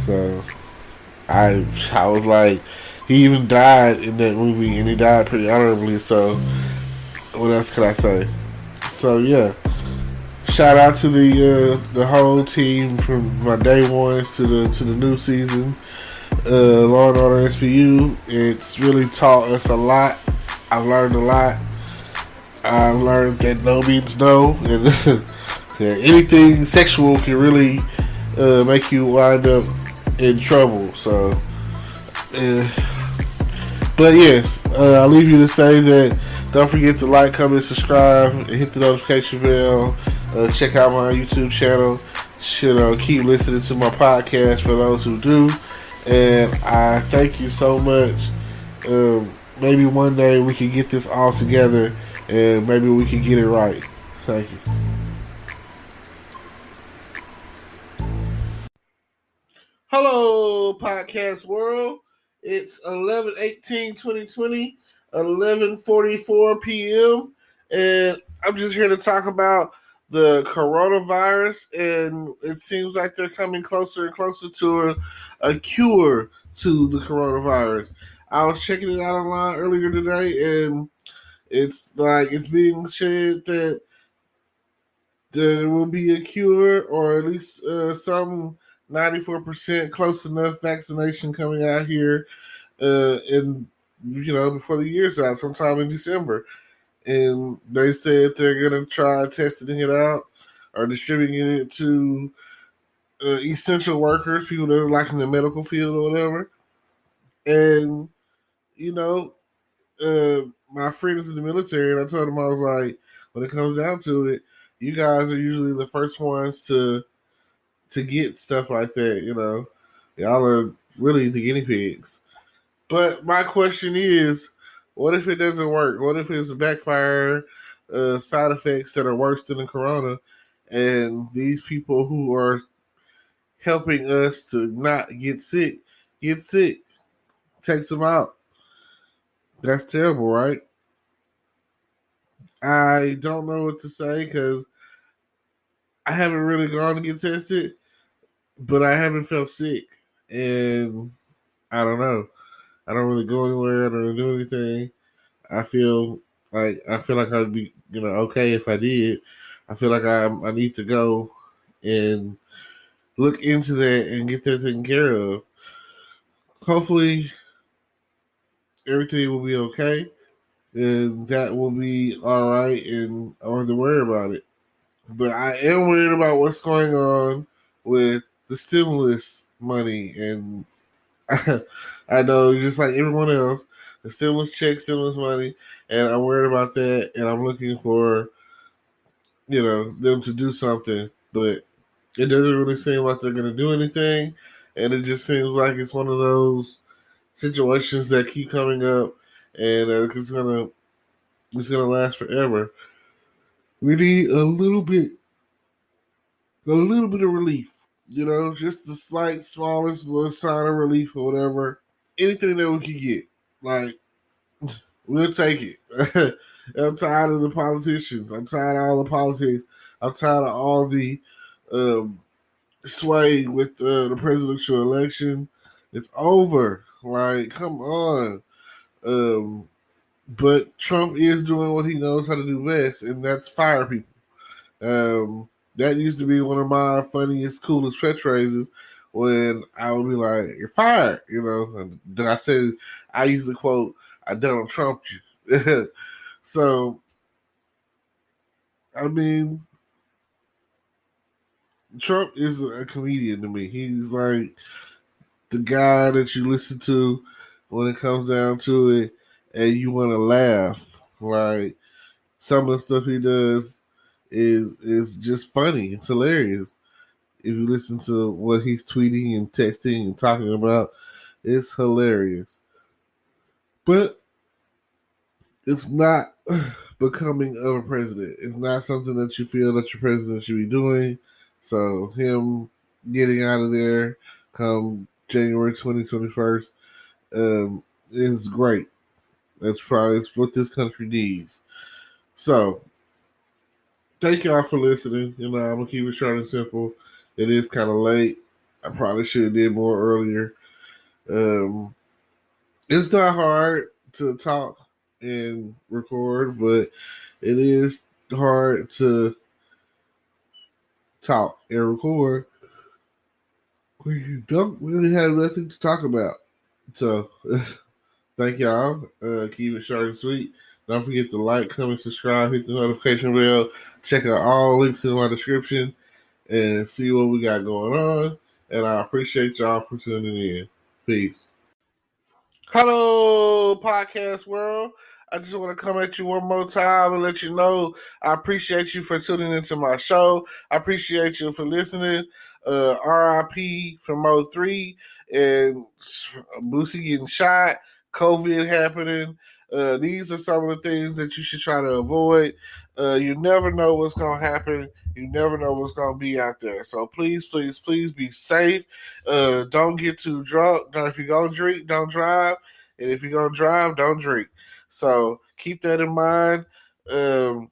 So I was like, he even died in that movie, and he died pretty honorably. So what else could I say? So yeah, shout out to the whole team from my day ones to the new season. Law and Order SVU. It's really taught us a lot. I've learned a lot. I've learned that no means no, and that anything sexual can really make you wind up in trouble. So, but yes, I'll leave you to say that don't forget to like, comment, subscribe, and hit the notification bell. Check out my YouTube channel. Keep listening to my podcast for those who do. And I thank you so much. Maybe one day we can get this all together, and maybe we can get it right. Thank you. Hello, podcast world. It's 11/18/2020, 11:44 p.m. And I'm just here to talk about the coronavirus, and it seems like they're coming closer and closer to a cure to the coronavirus. I was checking it out online earlier today, and it's being said that there will be a cure, or at least some 94% close enough vaccination coming out here before the year's out, sometime in December. And they said they're going to try testing it out or distributing it to essential workers, people that are like in the medical field or whatever. And, you know, my friend is in the military, and I told him, I was like, when it comes down to it, you guys are usually the first ones to get stuff like that. Y'all are really the guinea pigs. But my question is, what if it doesn't work? What if it's a backfire, side effects that are worse than the corona, and these people who are helping us to not get sick, takes them out? That's terrible, right? I don't know what to say because I haven't really gone to get tested, but I haven't felt sick, and I don't know. I don't really go anywhere. I don't really do anything. I feel I feel like I'd be okay if I did. I feel like I need to go and look into that and get that taken care of. Hopefully, everything will be okay, and that will be all right, and I don't have to worry about it. But I am worried about what's going on with the stimulus money, and I know just like everyone else, the stimulus check, stimulus money, and I'm worried about that, and I'm looking for them to do something, but it doesn't really seem like they're going to do anything, and it just seems like it's one of those situations that keep coming up, and it's gonna last forever. We need a little bit of relief, just the slight, smallest little sign of relief or whatever. Anything that we can get, like, we'll take it. I'm tired of the politicians. I'm tired of all the politics. I'm tired of all the um, sway with the presidential election. It's over. Like, come on. Um, but Trump is doing what he knows how to do best, and that's fire people. That used to be one of my funniest, coolest catchphrases when I would be like, "You're fired," And then I used to quote, "I Donald Trump you." So, I mean, Trump is a comedian to me. He's like the guy that you listen to when it comes down to it, and you want to laugh. Like, some of the stuff he does is just funny. It's hilarious. If you listen to what he's tweeting and texting and talking about, it's hilarious. But it's not becoming of a president. It's not something that you feel that your president should be doing. So him getting out of there come January 2021 is great. That's probably what this country needs. So thank y'all for listening. I'm gonna keep it short and simple. It is kind of late. I probably should have did more earlier. Um, it's not hard to talk and record, but it is hard to talk and record when you don't really have nothing to talk about. So, thank y'all. Keep it short and sweet. Don't forget to like, comment, subscribe, hit the notification bell. Check out all links in my description and see what we got going on. And I appreciate y'all for tuning in. Peace. Hello, podcast world. I just want to come at you one more time and let you know I appreciate you for tuning into my show. I appreciate you for listening. RIP from '03 and Boosie getting shot, COVID happening. These are some of the things that you should try to avoid. You never know what's going to happen. You never know what's going to be out there. So please, please, please be safe. Don't get too drunk. If you're going to drink, don't drive. And if you're going to drive, don't drink. So keep that in mind. If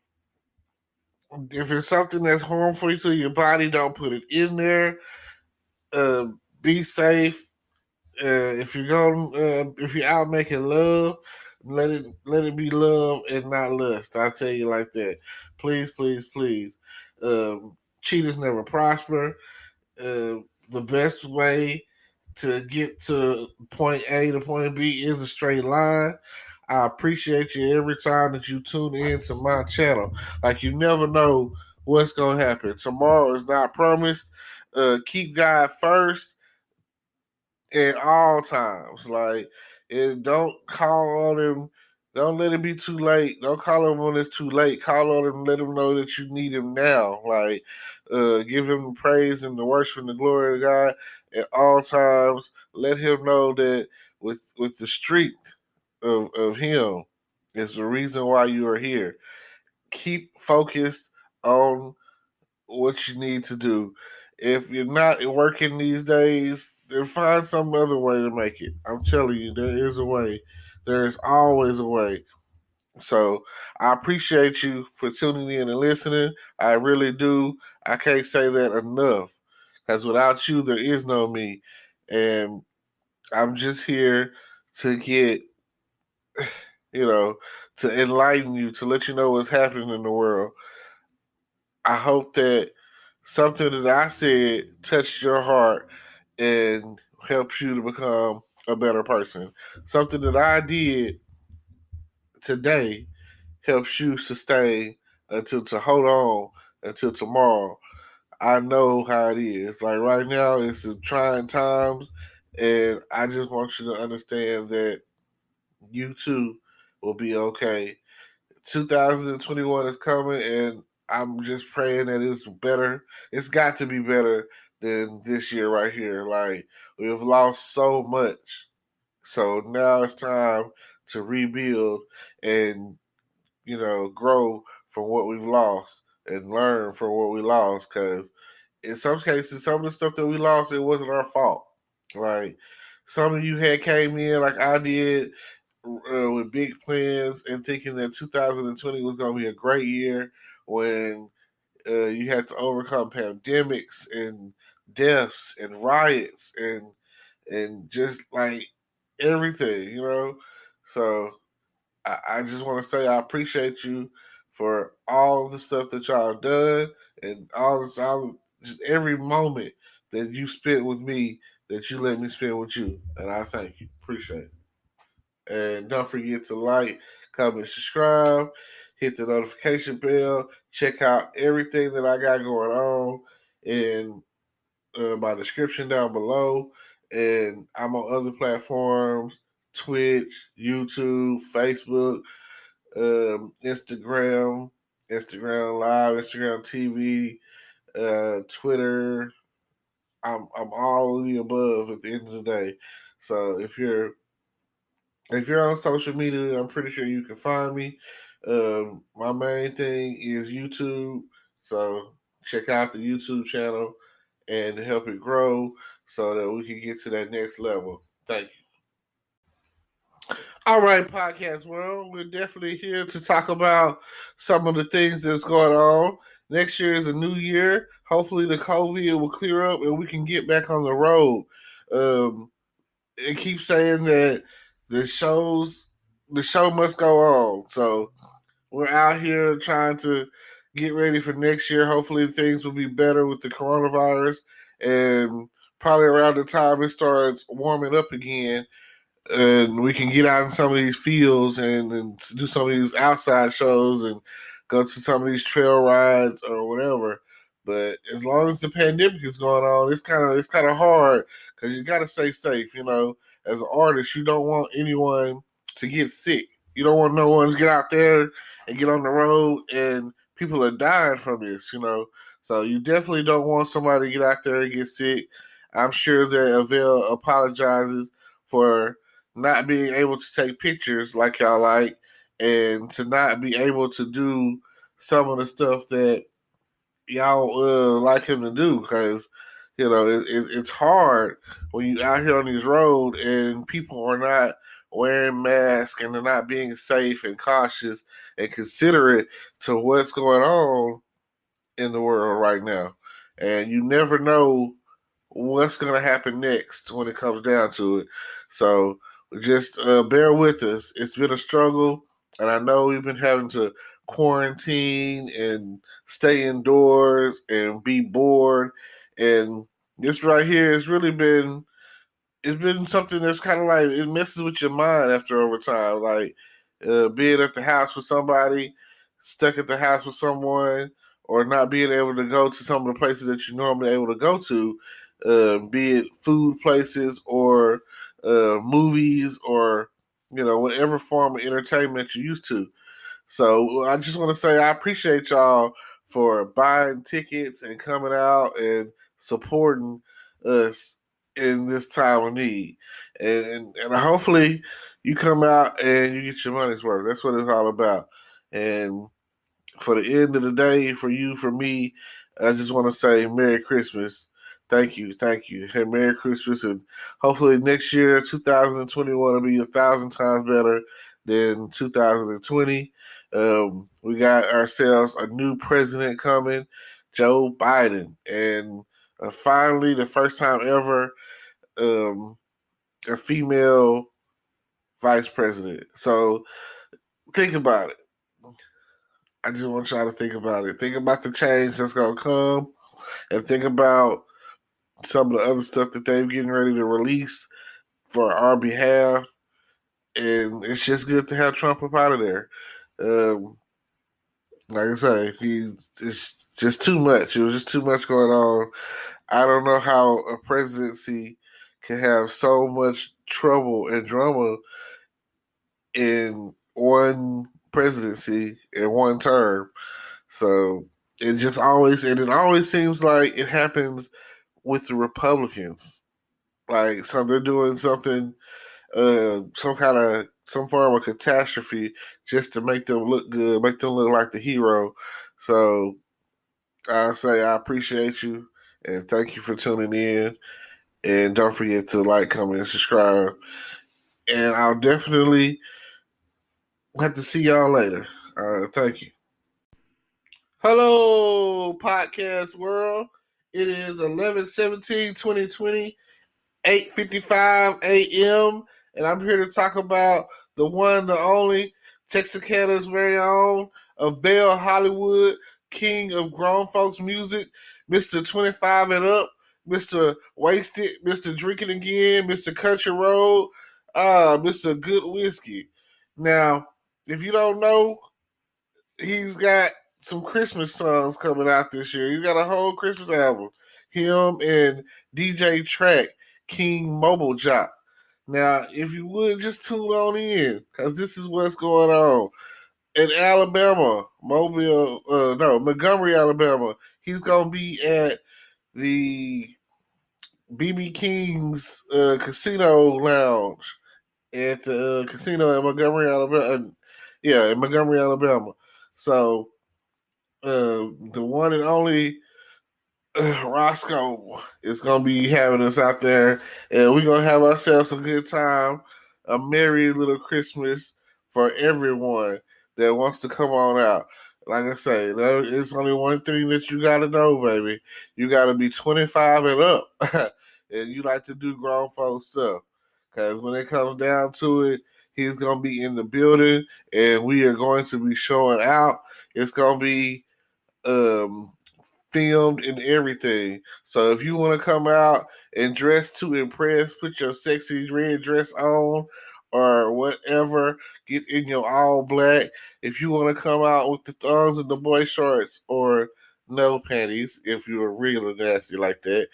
it's something that's harmful to your body, don't put it in there. Be safe. If you're out making love, let it be love and not lust. I tell you like that. Please, please, please. Cheaters never prosper. The best way to get to point A to point B is a straight line. I appreciate you every time that you tune in to my channel. Like, you never know what's gonna happen. Tomorrow is not promised. Keep God first at all times. Like, and don't call on him. Don't let it be too late. Don't call him when it's too late. Call on him. Let him know that you need him now. Like, give him the praise and the worship and the glory of God at all times. Let him know that with the strength of him is the reason why you are here. Keep focused on what you need to do. If you're not working these days, then find some other way to make it. I'm telling you, there is a way. There is always a way. So I appreciate you for tuning in and listening. I really do. I can't say that enough. Because without you, there is no me. And I'm just here to get, to enlighten you, to let you know what's happening in the world. I hope that something that I said touched your heart and helps you to become a better person. Something that I did today helps you sustain until to hold on until tomorrow. I know how it is. Like right now, it's a trying times, and I just want you to understand that you too will be okay. 2021 is coming, and I'm just praying that it's better. It's got to be better than this year right here. Like, we've lost so much. So now it's time to rebuild and, grow from what we've lost and learn from what we lost. Because in some cases, some of the stuff that we lost, it wasn't our fault. Like, some of you had came in like I did with big plans and thinking that 2020 was going to be a great year when you had to overcome pandemics and deaths and riots and just like everything. So I just want to say I appreciate you for all the stuff that y'all done and just every moment that you spent with me that you let me spend with you. And I thank you. Appreciate it. And don't forget to like, comment, subscribe, hit the notification bell, check out everything that I got going on in my description down below. And I'm on other platforms: Twitch, YouTube, Facebook, Instagram Live, Instagram TV, Twitter. I'm all of the above at the end of the day. So if you're on social media, I'm pretty sure you can find me. My main thing is YouTube, so check out the YouTube channel and help it grow so that we can get to that next level. Thank you. All right, podcast world, we're definitely here to talk about some of the things that's going on. Next year is a new year. Hopefully, the COVID will clear up and we can get back on the road. It keeps saying that the show must go on. So we're out here trying to get ready for next year. Hopefully things will be better with the coronavirus, and probably around the time it starts warming up again, and we can get out in some of these fields and do some of these outside shows and go to some of these trail rides or whatever. But as long as the pandemic is going on, it's kind of hard because you got to stay safe. As an artist, you don't want anyone to get sick. You don't want no one to get out there and get on the road and people are dying from this. So you definitely don't want somebody to get out there and get sick. I'm sure that Avell apologizes for not being able to take pictures like y'all like, and to not be able to do some of the stuff that y'all like him to do, because it's hard when you out here on these road and people are not wearing masks and they're not being safe and cautious and considerate to what's going on in the world right now. And you never know what's going to happen next when it comes down to it. So just bear with us. It's been a struggle, and I know we've been having to quarantine and stay indoors and be bored. And this right here has really been it's been something that's kind of like it messes with your mind after over time. Like being at the house with somebody, stuck at the house with someone, or not being able to go to some of the places that you're normally able to go to. be it food places or movies or whatever form of entertainment you're used to. So I just want to say I appreciate y'all for buying tickets and coming out and supporting us in this time of need. And hopefully you come out and you get your money's worth. That's what it's all about. And for the end of the day, for you, for me, I just want to say Merry Christmas. Thank you. Hey, Merry Christmas. And hopefully next year, 2021, will be 1,000 times better than 2020. We got ourselves a new president coming, Joe Biden. And finally, the first time ever, a female vice president. So think about it. I just want y'all to think about it. Think about the change that's going to come and think about some of the other stuff that they're getting ready to release for our behalf. And it's just good to have Trump up out of there. Like I say, it's just too much. It was just too much going on. I don't know how a presidency can have so much trouble and drama in one presidency in one term. So it always seems like it happens with the Republicans. Like, so they're doing something, some form of catastrophe just to make them look good, make them look like the hero. So I say I appreciate you and thank you for tuning in. And don't forget to like, comment, and subscribe. And I'll definitely have to see y'all later. Thank you. Hello, podcast world. It is 11/17/2020, 8:55 a.m. And I'm here to talk about the one, the only, Texarkana's very own, Avell Hollywood, king of grown folks music, Mr. 25 and up, Mr. Wasted, Mr. Drinking Again, Mr. Country Road, Mr. Good Whiskey. Now, if you don't know, he's got some Christmas songs coming out this year. He's got a whole Christmas album. Him and DJ Track, King Mobile Jock. Now, if you would just tune on in, because this is what's going on. In Alabama, Montgomery, Alabama, he's going to be at the BB King's Casino Lounge at the casino in Montgomery, Alabama. In Montgomery, Alabama. So, the one and only Roscoe is going to be having us out there, and we're going to have ourselves a good time, a merry little Christmas for everyone that wants to come on out. Like I say, there's only one thing that you got to know, baby. You got to be 25 and up, and you like to do grown folk stuff. Because when it comes down to it, he's going to be in the building, and we are going to be showing out. It's going to be filmed and everything. So if you want to come out and dress to impress, put your sexy red dress on or whatever, get in your all black. If you want to come out with the thongs and the boy shorts or no panties, if you're really nasty like that,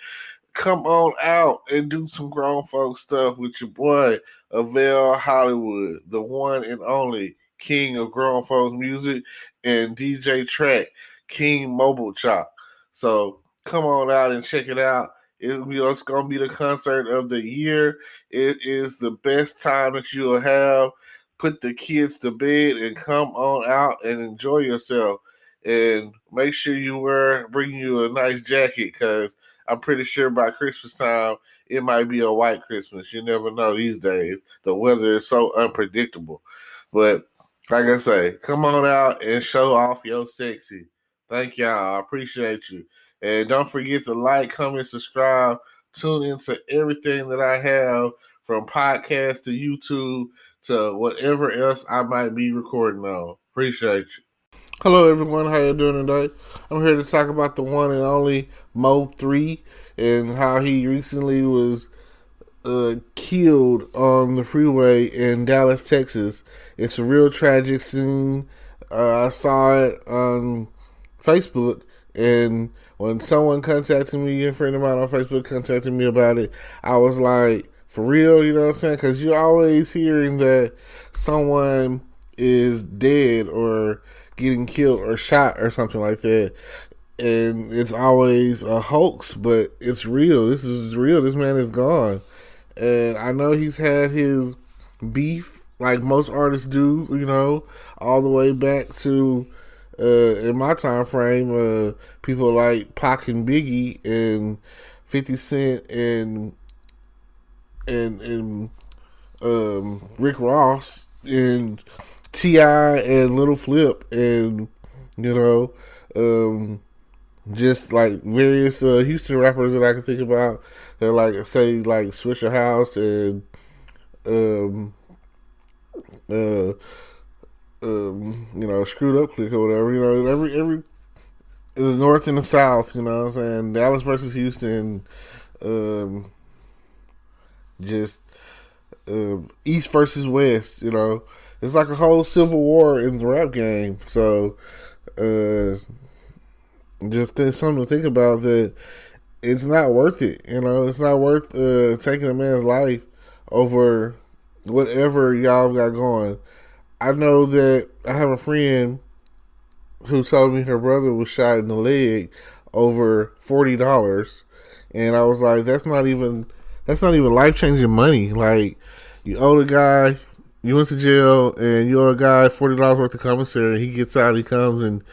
come on out and do some grown folk stuff with your boy, Avell Hollywood, the one and only king of grown folk music, and DJ Track, King Mobile Chop. So come on out and check it out. It's going to be the concert of the year. It is the best time that you'll have. Put the kids to bed and come on out and enjoy yourself. And make sure you bring you a nice jacket, because I'm pretty sure by Christmas time, it might be a white Christmas. You never know these days. The weather is so unpredictable. But like I say, come on out and show off your sexy. Thank y'all. I appreciate you. And don't forget to like, comment, subscribe. Tune into everything that I have, from podcast to YouTube to whatever else I might be recording on. Appreciate you. Hello, everyone. How you doing today? I'm here to talk about the one and only Mo 3 and how he recently was killed on the freeway in Dallas, Texas. It's a real tragic scene. I saw it on Facebook, and when someone contacted me, a friend of mine on Facebook contacted me about it, I was like, for real, you know what I'm saying? Because you're always hearing that someone is dead or getting killed or shot or something like that. And it's always a hoax, but it's real. This is real. This man is gone. And I know he's had his beef, like most artists do, you know, all the way back to, in my time frame, people like Pac and Biggie and 50 Cent and Rick Ross and T.I. and Little Flip and, you know, just like various Houston rappers that I can think about. They're like, say, like Swisher House and you know, Screwed Up Click or whatever. You know, every in the North and the South. You know what I'm saying? Dallas versus Houston. Just East versus West. You know, it's like a whole civil war in the rap game. So. Just something to think about, that it's not worth it. You know, it's not worth taking a man's life over whatever y'all got going. I know that I have a friend who told me her brother was shot in the leg over $40, and I was like, that's not even life-changing money. Like, you owe the guy, you went to jail, and you owe a guy $40 worth of commissary, and he gets out, he comes and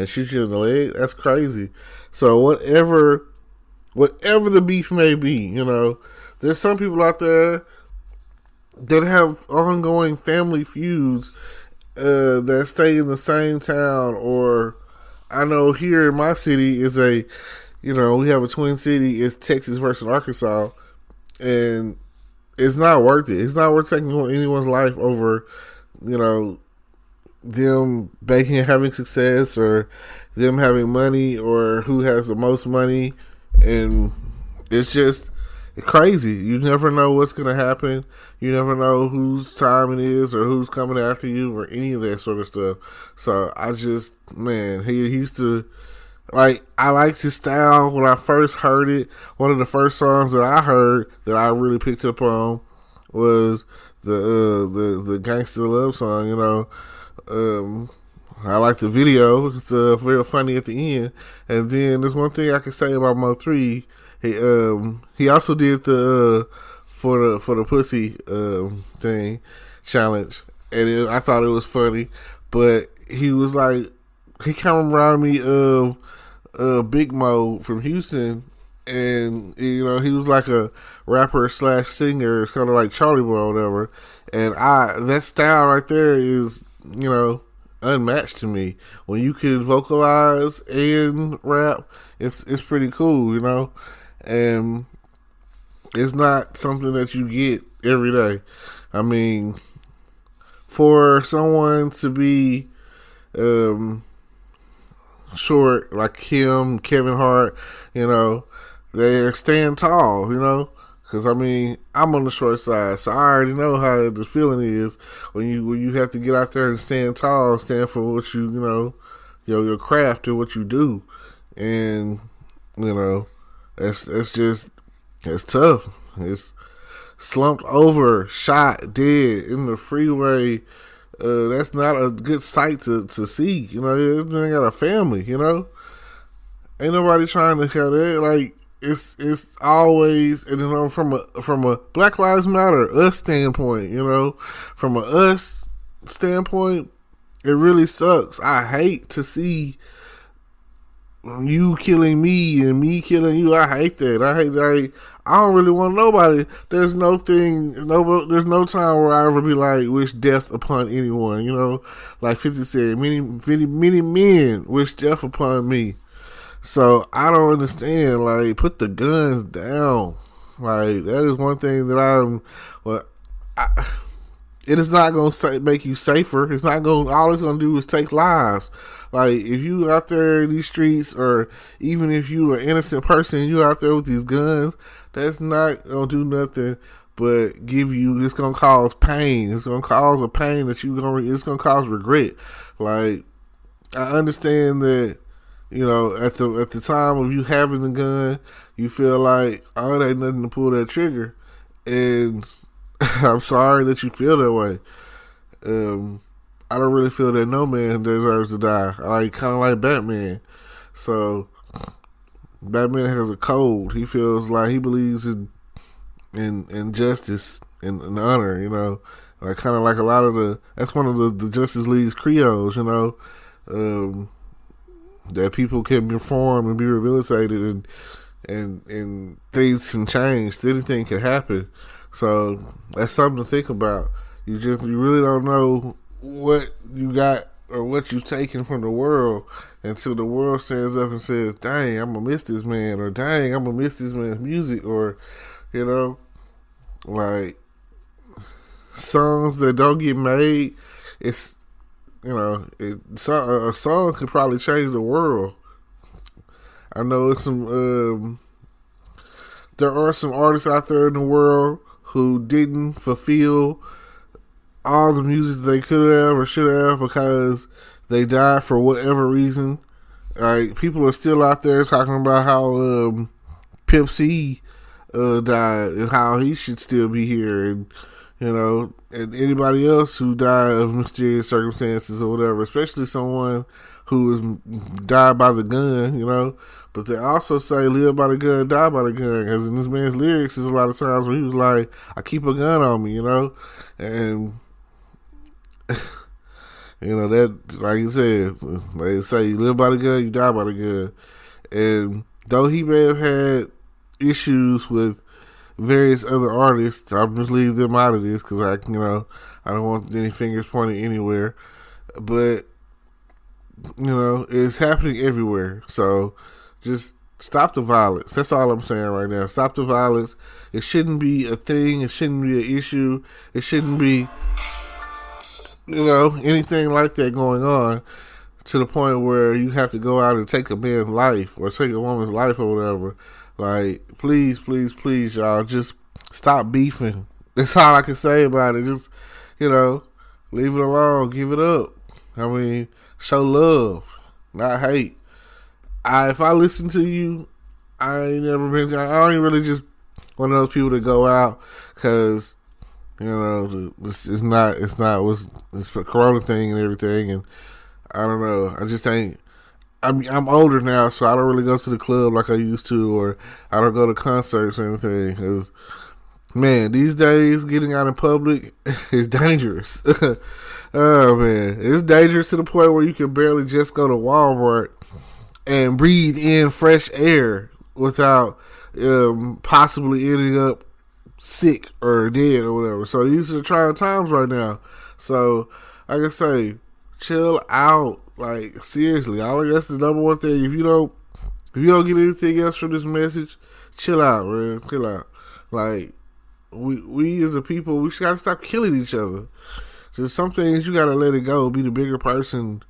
shoots you in the leg. That's crazy. So whatever the beef may be, you know, there's some people out there that have ongoing family feuds that stay in the same town. Or I know here in my city is we have a twin city. It's Texas versus Arkansas, and it's not worth it. It's not worth taking anyone's life over, you know, them having success or them having money or who has the most money. And it's just crazy. You never know what's going to happen. You never know whose time it is or who's coming after you or any of that sort of stuff. So I just, man, he used to, like, I liked his style when I first heard it. One of the first songs that I heard that I really picked up on was the Gangsta Love song, you know. I like the video. It's very funny at the end. And then there's one thing I can say about Mo3. He also did the for the pussy thing challenge, and I thought it was funny. But he was like, he kind of reminded me of Big Mo from Houston, and you know, he was like a rapper / singer, kind of like Charlie Boy or whatever. And that style right there is, you know, unmatched to me. When you can vocalize and rap, it's pretty cool, you know. And it's not something that you get every day. I mean, for someone to be short like him, Kevin Hart, you know, they're staying tall, you know. Because, I mean, I'm on the short side, so I already know how the feeling is when you have to get out there and stand tall, stand for what you know, your craft and what you do. And, you know, that's tough. It's slumped over, shot, dead in the freeway. That's not a good sight to see. You know, this man got a family, you know. Ain't nobody trying to have that. Like, it's always, and you know, from a Black Lives Matter us standpoint, you know, from a us standpoint, it really sucks. I hate to see you killing me and me killing you. I hate that. I don't really want nobody. There's no time where I ever be like, wish death upon anyone, you know. Like 50 said, many men wish death upon me. So I don't understand. Like, put the guns down. Like, that is one thing that it is not going to make you safer. It's not going. All it's going to do is take lives. Like, if you out there in these streets, or even if you are an innocent person, you out there with these guns, that's not going to do nothing but give you. It's going to cause pain. It's going to cause a pain that it's going to cause regret. Like, I understand that, at the time of you having the gun, you feel like, oh, it ain't nothing to pull that trigger, and I'm sorry that you feel that way. I don't really feel that no man deserves to die. I kind of like Batman, so Batman has a code. He feels like he believes in justice and honor. Like kind of like a lot of that's one of the Justice League's creos. That people can reform and be rehabilitated, and things can change. Anything can happen. So that's something to think about. You really don't know what you got or what you've taken from the world until the world stands up and says, "Dang, I'm gonna miss this man," or "Dang, I'm gonna miss this man's music," or like songs that don't get made. It's a song could probably change the world. I know there are some artists out there in the world who didn't fulfill all the music they could have or should have because they died for whatever reason. Like, people are still out there talking about how Pimp C died and how he should still be here, and anybody else who died of mysterious circumstances or whatever, especially someone who was died by the gun, But they also say live by the gun, die by the gun, because in this man's lyrics, there's a lot of times where he was like, I keep a gun on me, and that, like you said, they say you live by the gun, you die by the gun. And though he may have had issues with various other artists, I'll just leave them out of this because I don't want any fingers pointed anywhere. But it's happening everywhere. So just stop the violence. That's all I'm saying right now. Stop the violence. It shouldn't be a thing. It shouldn't be an issue. It shouldn't be anything like that going on to the point where you have to go out and take a man's life or take a woman's life or whatever. Like, please, please, please, y'all, just stop beefing. That's all I can say about it. Just, leave it alone. Give it up. I mean, show love, not hate. If I listen to you, I ain't never been. I ain't really just one of those people that go out because it's for Corona thing and everything, and I don't know. I just ain't. I'm older now, so I don't really go to the club like I used to, or I don't go to concerts or anything. Because, man, these days getting out in public is dangerous. Oh man, it's dangerous to the point where you can barely just go to Walmart and breathe in fresh air without possibly ending up sick or dead or whatever. So these are trying times right now. So like I say, chill out. Like, seriously, that's the number one thing. If you don't get anything else from this message, chill out, man. Chill out. Like, we as a people, we gotta stop killing each other. Just some things you gotta let it go. Be the bigger person,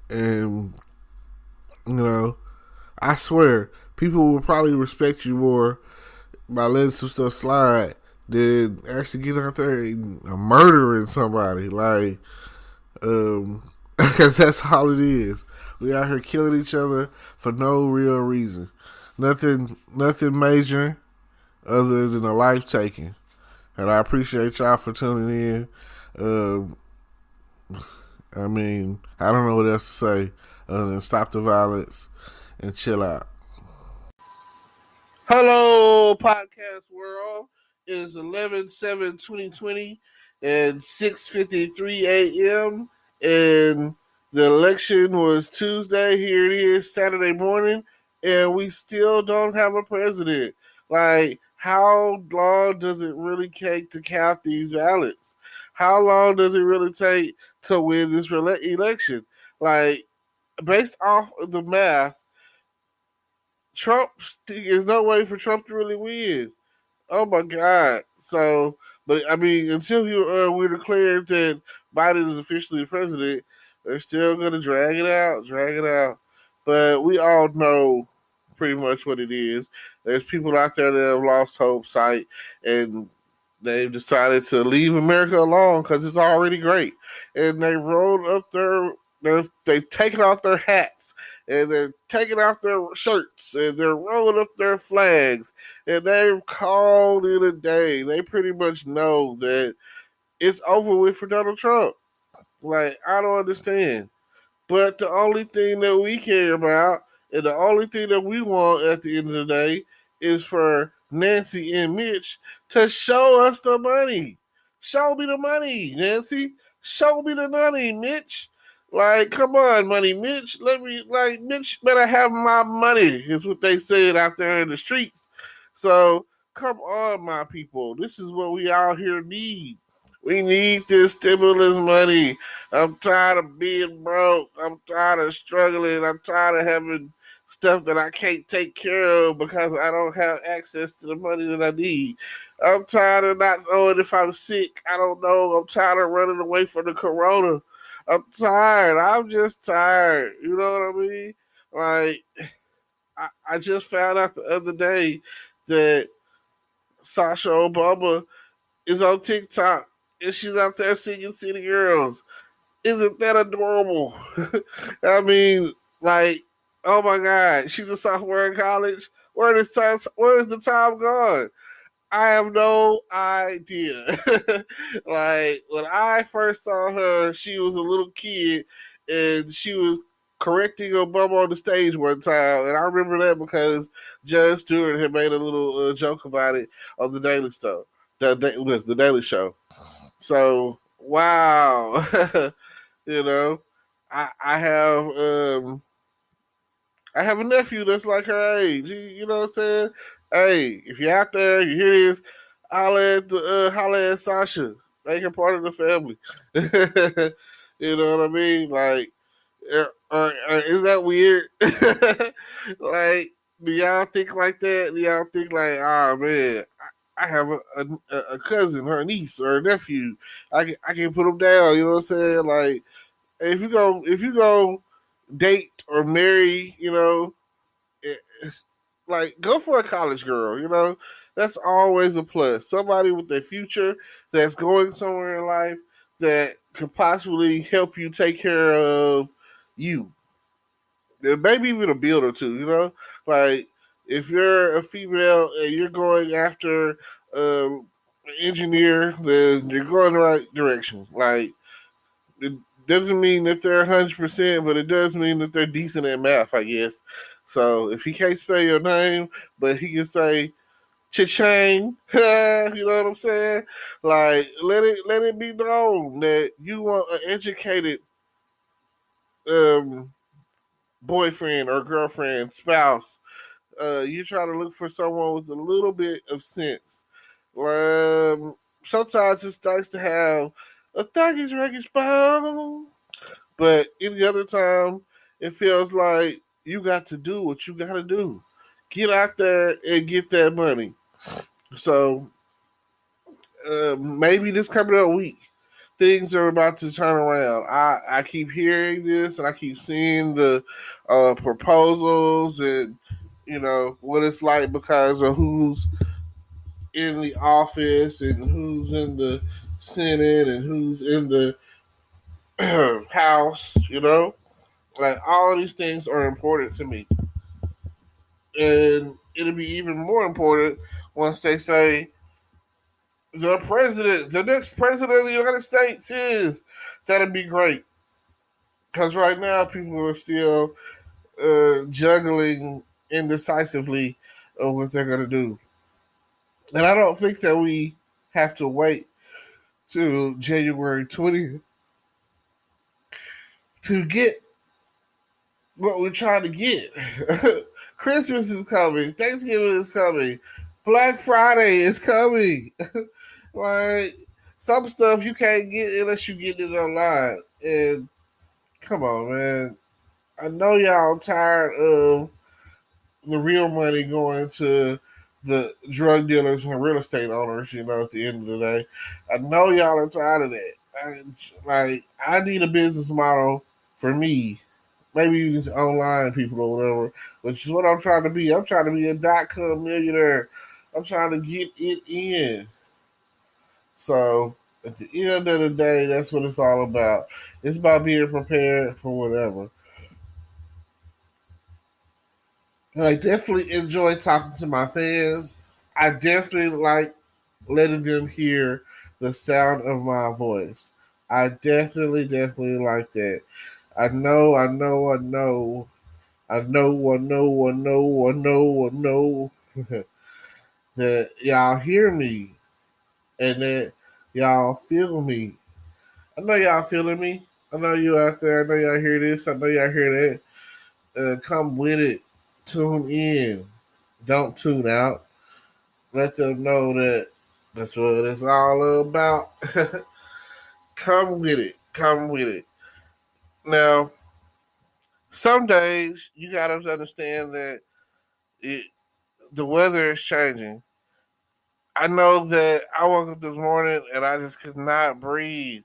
and I swear, people will probably respect you more by letting some stuff slide than actually getting out there and murdering somebody. Like, because that's all it is. We out here killing each other for no real reason. Nothing major other than a life taking. And I appreciate y'all for tuning in. I mean, I don't know what else to say other than stop the violence and chill out. Hello, podcast world. It is 11/7/2020 and 6:53 a.m. And the election was Tuesday. Here it is, Saturday morning, and we still don't have a president. Like, how long does it really take to count these ballots? How long does it really take to win this election? Like, based off of the math, there's no way for Trump to really win. Oh my God! So, but I mean, until we declared that Biden is officially the president, they're still gonna drag it out. But we all know pretty much what it is. There's people out there that have lost hope sight, and they've decided to leave America alone because it's already great, and they rolled up their they're taking off their hats and they're taking off their shirts and they're rolling up their flags and they've called it a day. They pretty much know that it's over with for Donald Trump. Like, I don't understand. But the only thing that we care about and the only thing that we want at the end of the day is for Nancy and Mitch to show us the money. Show me the money, Nancy. Show me the money, Mitch. Like, come on, money, Mitch. Mitch better have my money, is what they said out there in the streets. So, come on, my people. This is what we out here need. We need this stimulus money. I'm tired of being broke. I'm tired of struggling. I'm tired of having stuff that I can't take care of because I don't have access to the money that I need. I'm tired of not knowing if I'm sick. I don't know. I'm tired of running away from the corona. I'm tired. I'm just tired. You know what I mean? Like, I just found out the other day that Sasha Obama is on TikTok and she's out there singing City Girls. Isn't that adorable? I mean, like, oh my God, she's a sophomore in college. Where is the time gone? I have no idea. Like, when I first saw her, she was a little kid and she was correcting Obama on the stage one time. And I remember that because Jon Stewart had made a little joke about it on the Daily Show. The Daily Show. So, wow. You know, I have I have a nephew that's like her age. You know what I'm saying? Hey, if you're out there, you hear this, holla at Sasha. Make her part of the family. You know what I mean? Like, is that weird? Like, do y'all think like that? Do y'all think like, oh man, I have a cousin, or a niece, or a nephew. I can put them down. You know what I'm saying? Like, if you go date or marry, you know, it's like, go for a college girl. You know, that's always a plus. Somebody with a future that's going somewhere in life that could possibly help you take care of you. Maybe even a build or two. You know, like, if you're a female and you're going after an engineer, then you're going the right direction. Like, it doesn't mean that they're 100%, but it does mean that they're decent at math, I guess. So if he can't spell your name, but he can say cha-ching, you know what I'm saying? Like, let it be known that you want an educated boyfriend or girlfriend, spouse. You try to look for someone with a little bit of sense. Sometimes it's nice to have a thuggish bone, but any other time, it feels like you got to do what you got to do. Get out there and get that money. So maybe this coming up week, things are about to turn around. I keep hearing this and I keep seeing the proposals and, you know, what it's like because of who's in the office and who's in the Senate and who's in the house, you know? Like, all of these things are important to me. And it'll be even more important once they say the next president of the United States is. That'd be great. Because right now, people are still juggling indecisively of what they're going to do. And I don't think that we have to wait till January 20th to get what we're trying to get. Christmas is coming. Thanksgiving is coming. Black Friday is coming. Like, some stuff you can't get unless you get it online. And come on, man. I know y'all tired of the real money going to the drug dealers and real estate owners, you know, at the end of the day. I know y'all are tired of that. I need a business model for me. Maybe even just online people or whatever, which is what I'm trying to be. I'm trying to be a .com millionaire. I'm trying to get it in. So At the end of the day, that's what it's all about. It's about being prepared for whatever. I definitely enjoy talking to my fans. I definitely like letting them hear the sound of my voice. I definitely like that. I know that y'all hear me and that y'all feel me. I know y'all feeling me. I know you out there. I know y'all hear this. I know y'all hear that. Come with it. Tune in. Don't tune out. Let them know that that's what it's all about. Come with it. Come with it. Now, some days you gotta understand that it, the weather is changing. I know that I woke up this morning and I just could not breathe.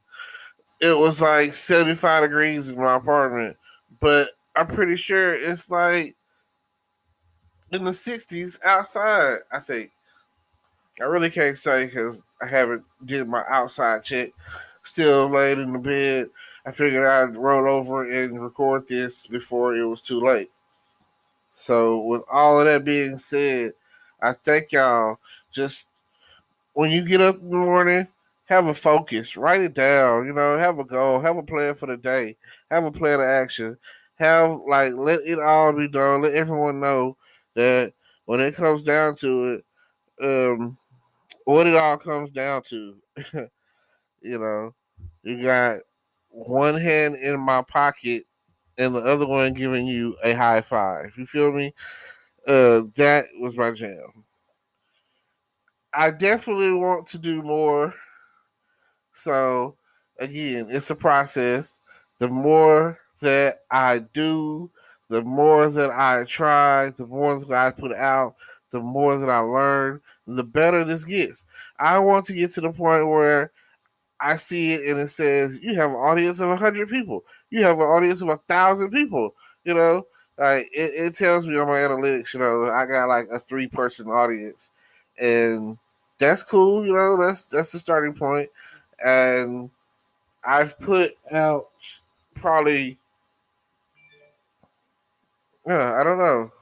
It was like 75 degrees in my apartment, but I'm pretty sure it's like in the 60s outside, I think. I really can't say because I haven't did my outside check. Still laid in the bed. I figured I'd roll over and record this before it was too late. So with all of that being said, I thank y'all. Just when you get up in the morning, have a focus. Write it down. Have a goal. Have a plan for the day. Have a plan of action. Let it all be done. Let everyone know that when it comes down to it, what it all comes down to. you know, you got one hand in my pocket and the other one giving you a high five. You feel me? That was my jam. I definitely want to do more. So again, it's a process. The more that I do, the more that I try, the more that I put out, the more that I learn, the better this gets. I want to get to the point where I see it and it says you have an audience of 100 people. You have an audience of 1,000 people. You know, it tells me on my analytics. I got like a 3-person audience, and that's cool. That's the starting point. And I've put out probably, I don't know.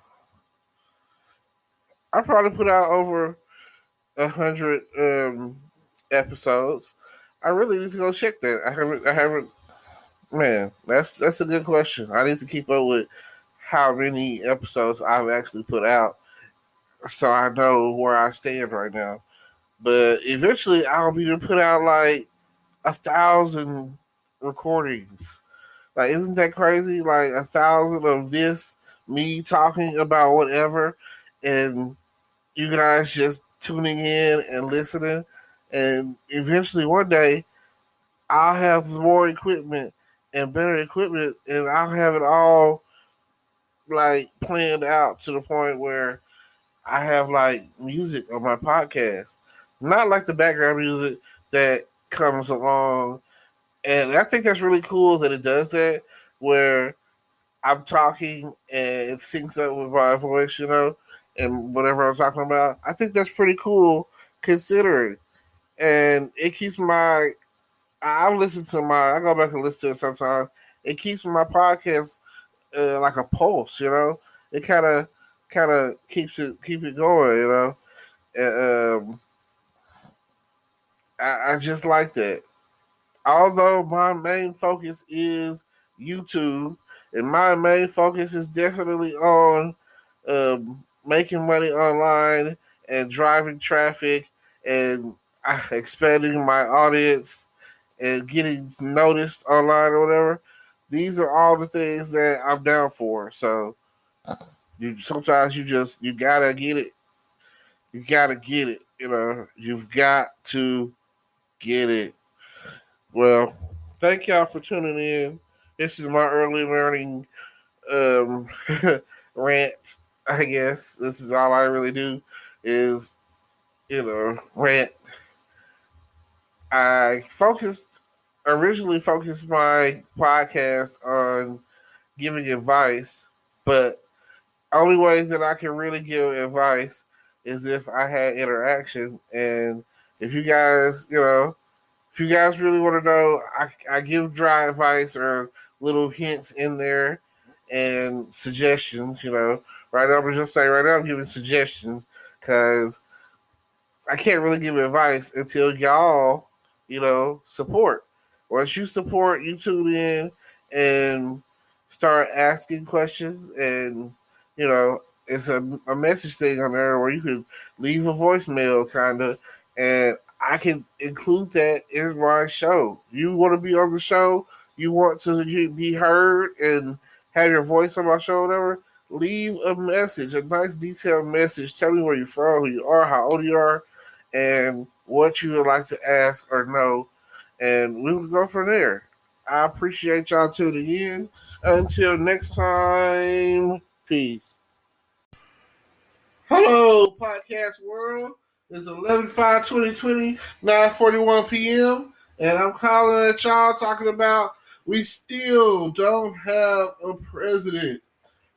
I probably put out over 100 episodes. I really need to go check that. I haven't. Man, that's a good question. I need to keep up with how many episodes I've actually put out, so I know where I stand right now. But eventually, I'll be to put out like 1,000 recordings. Like, isn't that crazy? Like 1,000 of this, me talking about whatever, and you guys just tuning in and listening. And eventually, one day, I'll have more equipment and better equipment, and I'll have it all like planned out to the point where I have like music on my podcast, not like the background music that comes along. And I think that's really cool that it does that, where I'm talking and it syncs up with my voice, and whatever I'm talking about. I think that's pretty cool considering, and it keeps my I go back and listen to it sometimes. It keeps my podcast like a pulse, It kind of keep it going, And, I just like that. Although my main focus is YouTube, and my main focus is definitely on making money online and driving traffic and expanding my audience and getting noticed online or whatever. These are all the things that I'm down for. So sometimes you gotta get it. You gotta get it. You've got to get it. Well, thank y'all for tuning in. This is my early learning um, rant. I guess this is all I really do is rant. I originally focused my podcast on giving advice, but only way that I can really give advice is if I had interaction. And if you guys, if you guys really want to know, I give dry advice or little hints in there and suggestions. Right now I'm just saying. Right now I'm giving suggestions because I can't really give advice until y'all, support. Once you support, you tune in and start asking questions, and it's a message thing on there where you can leave a voicemail, kind of, and I can include that in my show. You want to be on the show, you want to be heard and have your voice on my show, whatever. Leave a message, a nice detailed message. Tell me where you're from, who you are, how old you are, and what you would like to ask or know, and we will go from there. I appreciate y'all tuning in. Until next time, peace. Hello, podcast world. It's 11/5/2020, 9:41 p.m., and I'm calling at y'all talking about we still don't have a president.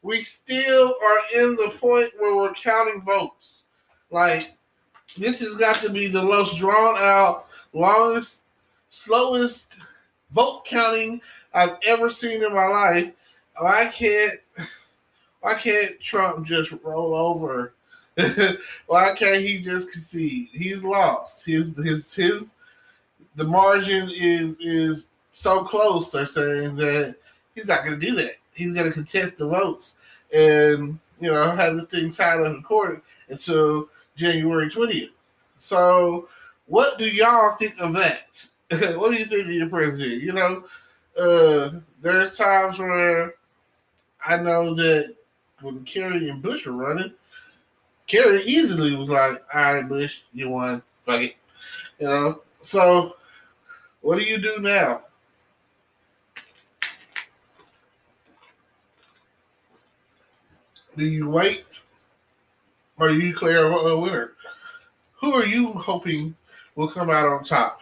We still are in the point where we're counting votes. Like, this has got to be the most drawn out, longest, slowest vote counting I've ever seen in my life. Why can't Trump just roll over? Why can't he just concede? He's lost. The margin is so close, they're saying, that he's not going to do that. He's going to contest the votes and, have this thing tied up in court until January 20th. So what do y'all think of that? What do you think of your president? There's times where I know that when Kerry and Bush were running, Kerry easily was like, all right, Bush, you won. Fuck it. So what do you do now? Do you wait or do you declare a winner? Who are you hoping will come out on top?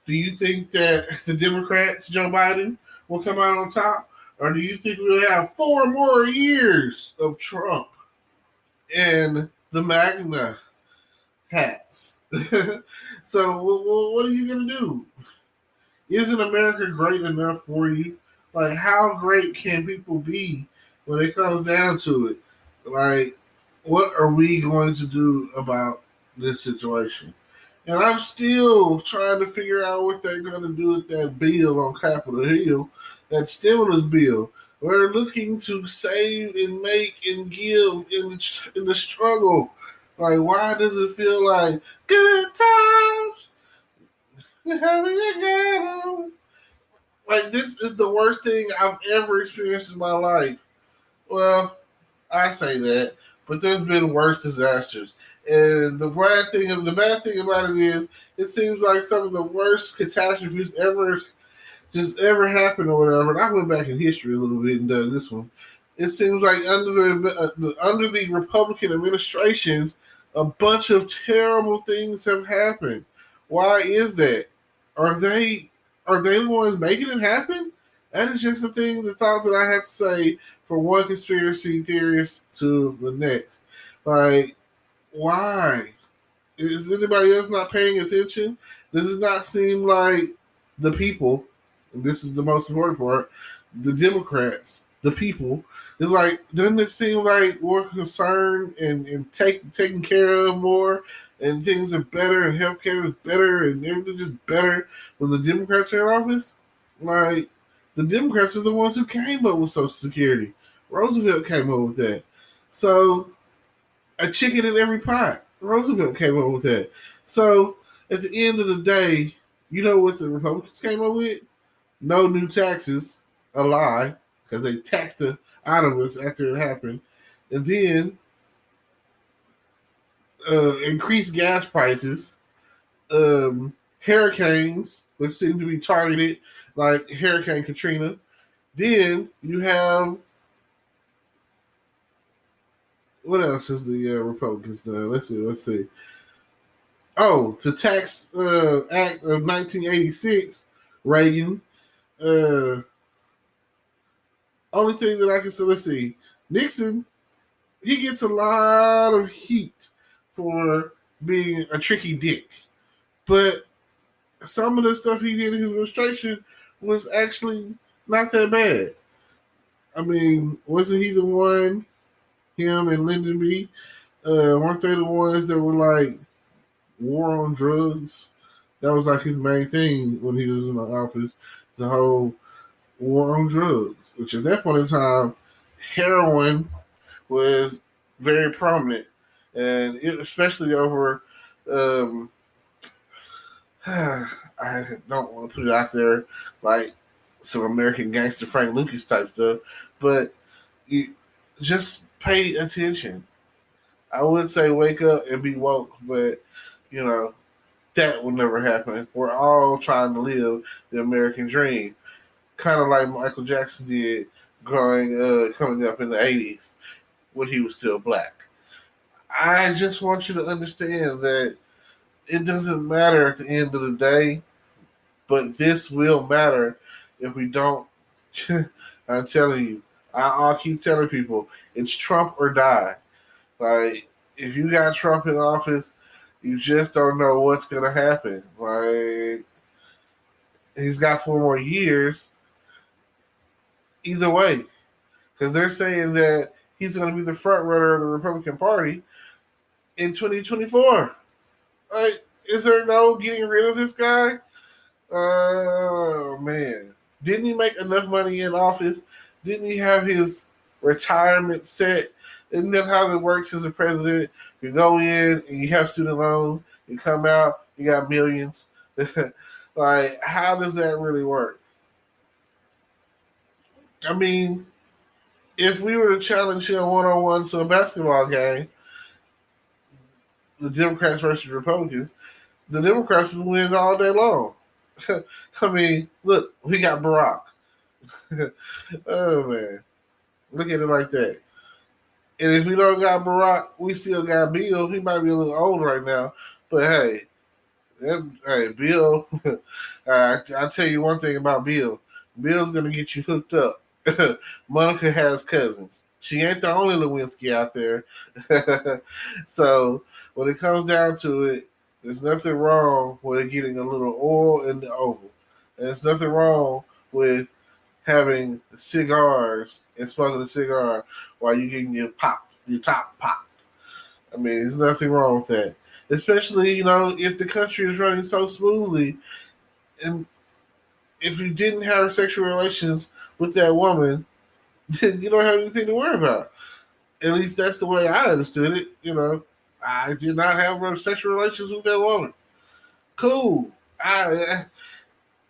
Do you think that the Democrats, Joe Biden, will come out on top? Or do you think we'll have 4 more years of Trump and the Magna hats? So what are you going to do? Isn't America great enough for you? Like, how great can people be when it comes down to it? Like, what are we going to do about this situation? And I'm still trying to figure out what they're going to do with that bill on Capitol Hill, that stimulus bill. We're looking to save and make and give in the struggle. Like, why does it feel like good times? We're having a good. Like, this is the worst thing I've ever experienced in my life. Well, I say that, but there's been worse disasters. And the bad thing about it is, it seems like some of the worst catastrophes ever happened or whatever. And I went back in history a little bit and done this one. It seems like under the Republican administrations, a bunch of terrible things have happened. Why is that? Are they the ones making it happen? That is just the thought that I have to say for one conspiracy theorist to the next. Like, why? Is anybody else not paying attention? Does it not seem like the people, and this is the most important part, the Democrats, the people, it's like, doesn't it seem like we're concerned and taken care of more, and things are better, and healthcare is better, and everything's just better when the Democrats are in office? Like, the Democrats are the ones who came up with Social Security. Roosevelt came up with that. So, a chicken in every pot. Roosevelt came up with that. So, at the end of the day, you know what the Republicans came up with? No new taxes. A lie, because they taxed it out of us after it happened. And then, increased gas prices, hurricanes, which seem to be targeted, like Hurricane Katrina. Then you have, what else has the Republicans done? Let's see. Oh, the Tax Act of 1986, Reagan. Only thing that I can say, let's see. Nixon, he gets a lot of heat for being a tricky dick. But some of the stuff he did in his administration was actually not that bad. I mean, wasn't he the one, him and Lyndon B, weren't they the ones that were like war on drugs? That was like his main thing when he was in the office, the whole war on drugs, which at that point in time, heroin was very prominent, and especially over. Um, I don't want to put it out there like some American gangster Frank Lucas type stuff, but you just pay attention. I would say wake up and be woke, but you know that will never happen. We're all trying to live the American dream, kind of like Michael Jackson did coming up in the '80s when he was still black. I just want you to understand that it doesn't matter at the end of the day, but this will matter if we don't. I'm telling you, I'll keep telling people it's Trump or die. Like, if you got Trump in office, you just don't know what's going to happen. Like, he's got 4 more years either way, because they're saying that he's going to be the front runner of the Republican Party in 2024. Like, is there no getting rid of this guy? Oh, man. Didn't he make enough money in office? Didn't he have his retirement set? Isn't that how it works as a president? You go in and you have student loans. You come out, you got millions. Like, how does that really work? I mean, if we were to challenge him one-on-one to a basketball game, the Democrats versus Republicans, the Democrats would win all day long. I mean, look, we got Barack. Oh, man. Look at it like that. And if we don't got Barack, we still got Bill. He might be a little old right now. But, hey, Bill, I'll tell you one thing about Bill. Bill's going to get you hooked up. Monica has cousins. She ain't the only Lewinsky out there. So when it comes down to it, there's nothing wrong with getting a little oil in the oval. And there's nothing wrong with having cigars and smoking a cigar while you're getting your top popped. I mean, there's nothing wrong with that. Especially, if the country is running so smoothly, and if you didn't have sexual relations with that woman, then you don't have anything to worry about. At least that's the way I understood it. I did not have sexual relations with that woman. Cool.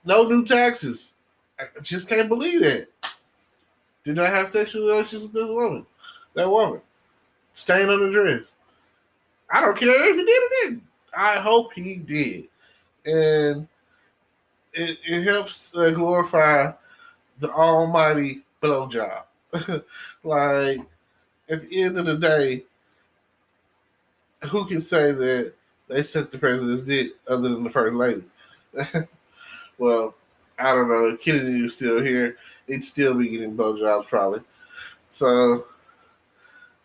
No new taxes. I just can't believe that. Did not have sexual relations with this woman. That woman. Stain on the dress. I don't care if he did or didn't. I hope he did. And it helps glorify the almighty blowjob. Like, at the end of the day, who can say that they sucked the president's dick other than the first lady? Well, I don't know. If Kennedy was still here, he'd still be getting blowjobs probably. So,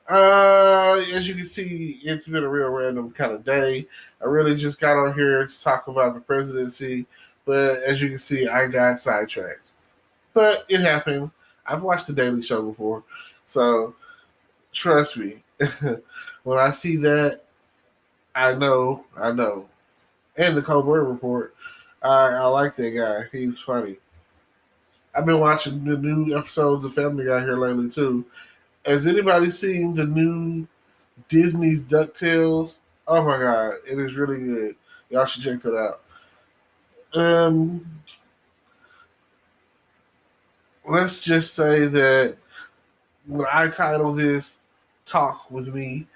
as you can see, it's been a real random kind of day. I really just got on here to talk about the presidency, but as you can see, I got sidetracked. But it happens. I've watched The Daily Show before, so trust me. When I see that, I know. And the Colbert Report, I like that guy. He's funny. I've been watching the new episodes of Family Guy here lately, too. Has anybody seen the new Disney's DuckTales? Oh, my God. It is really good. Y'all should check that out. Let's just say that when I title this Talk With Me,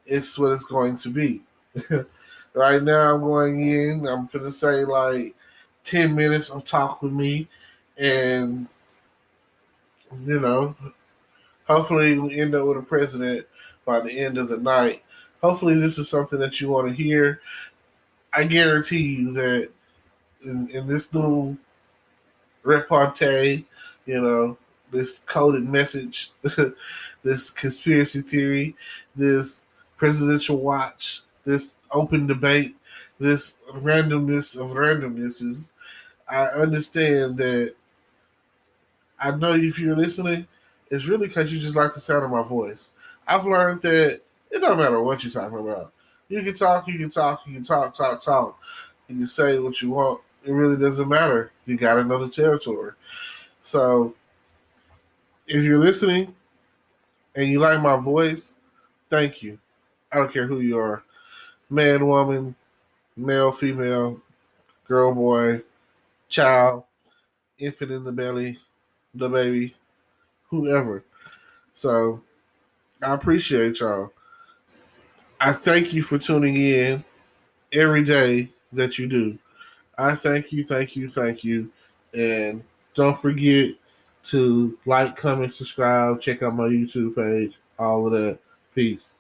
it's what it's going to be. Right now, I'm going in. I'm going to say like 10 minutes of Talk With Me. And, hopefully we end up with a president by the end of the night. Hopefully this is something that you want to hear. I guarantee you that in this little repartee, this coded message, this conspiracy theory, this presidential watch, this open debate, this randomness of randomnesses, I understand that. I know if you're listening, it's really because you just like the sound of my voice. I've learned that it don't matter what you're talking about. You can talk, you can talk, you can talk. You can say what you want. It really doesn't matter. You got to know the territory. So if you're listening and you like my voice, thank you. I don't care who you are, man, woman, male, female, girl, boy, child, infant in the belly, the baby, whoever. So I appreciate y'all. I thank you for tuning in every day that you do. I thank you, thank you, thank you. And don't forget to like, comment, subscribe, check out my YouTube page, all of that. Peace.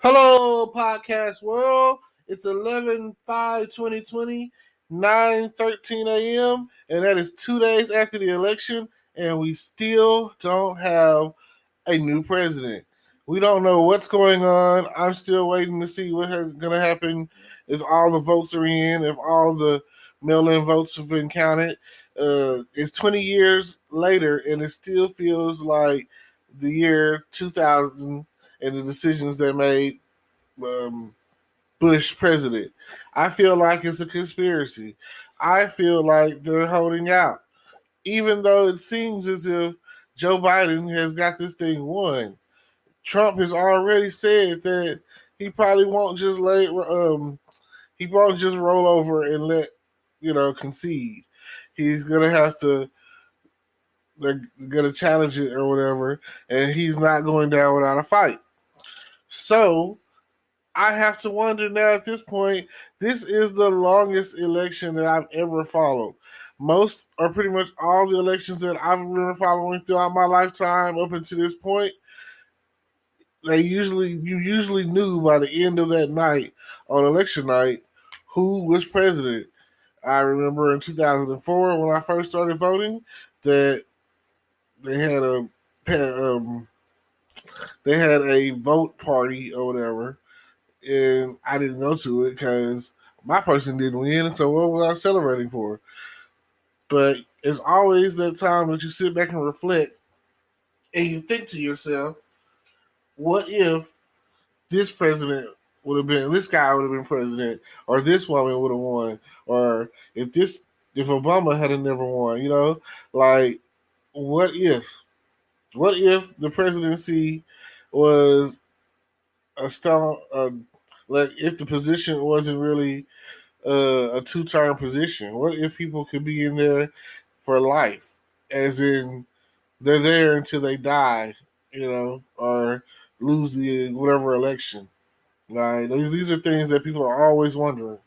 Hello, podcast world. It's 11/5/2020, 9:13 a.m., and that is 2 days after the election, and we still don't have a new president. We don't know what's going on. I'm still waiting to see what's going to happen if all the votes are in, if all the mail-in votes have been counted. It's 20 years later, and it still feels like the year 2000 and the decisions that made um, Bush president. I feel like it's a conspiracy. I feel like they're holding out, even though it seems as if Joe Biden has got this thing won. Trump has already said that he probably won't just he won't just roll over and let concede. He's gonna have to. They're gonna challenge it or whatever, and he's not going down without a fight. So I have to wonder now at this point, this is the longest election that I've ever followed. Most or pretty much all the elections that I've been following throughout my lifetime up until this point, you usually knew by the end of that night on election night who was president. I remember in 2004 when I first started voting that they had a um, they had a vote party or whatever, and I didn't go to it because my person didn't win. So what was I celebrating for? But it's always that time that you sit back and reflect, and you think to yourself, "What if this president this guy would have been president, or this woman would have won, or if Obama had never won? Like what if? What if the presidency was a stone? Like if the position wasn't really a two-term position? What if people could be in there for life, as in they're there until they die, or lose the whatever election? Like these are things that people are always wondering.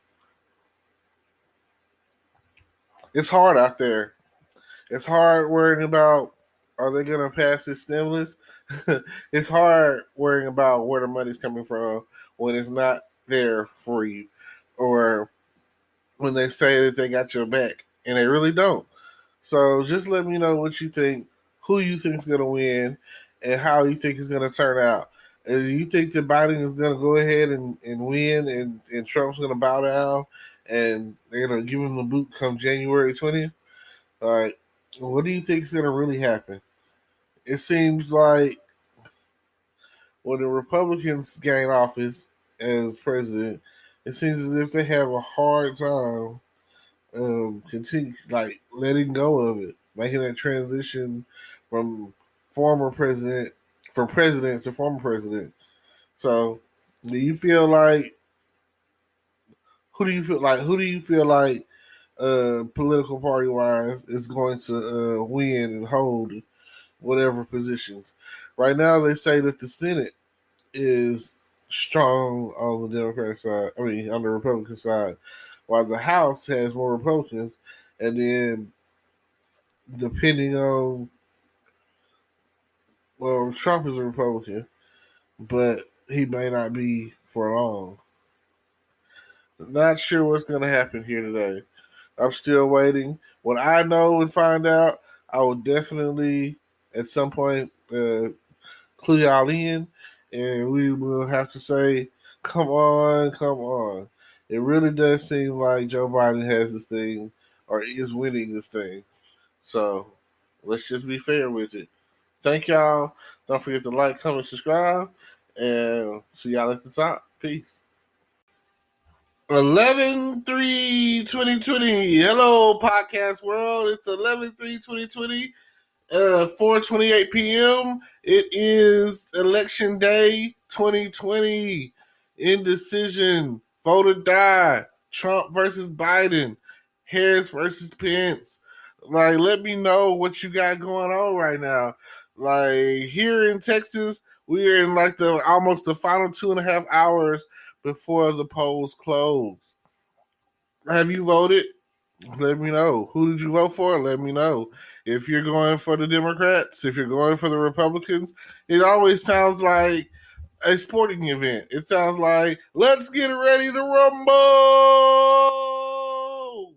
It's hard out there. It's hard worrying about are they going to pass this stimulus? It's hard worrying about where the money's coming from when it's not there for you, or when they say that they got your back and they really don't. So just let me know what you think, who you think is going to win, and how you think it's going to turn out. Do you think that Biden is going to go ahead and win, and Trump's going to bow down and they're going to give him the boot come January 20th? Like, what do you think is going to really happen? It seems like when the Republicans gain office as president, it seems as if they have a hard time continue like letting go of it, making that transition from former president from president to former president. So, do you feel like who do you feel like political party wise is going to win and hold whatever positions? Right now, they say that the Senate is strong on the Democratic side. I mean, on the Republican side, while the House has more Republicans, and then depending on Trump is a Republican, but he may not be for long. Not sure what's going to happen here today. I'm still waiting. When I know and find out, I will definitely at some point clue y'all in, and we will have to say Come on, come on. It really does seem like Joe Biden has this thing or is winning this thing. So let's just be fair with it. Thank y'all. Don't forget to like, comment, subscribe, and see y'all at the top. Peace. 11/3/2020. Hello, podcast world. It's 11/3/2020. 4:28 p.m. It is election day 2020. Indecision. Vote or die. Trump versus Biden. Harris versus Pence. Like, let me know what you got going on right now. Like, here in Texas, we're in like the almost the final 2.5 hours before the polls close. Have you voted? Let me know. Who did you vote for? Let me know. If you're going for the Democrats, if you're going for the Republicans, it always sounds like a sporting event. It sounds like, let's get ready to rumble.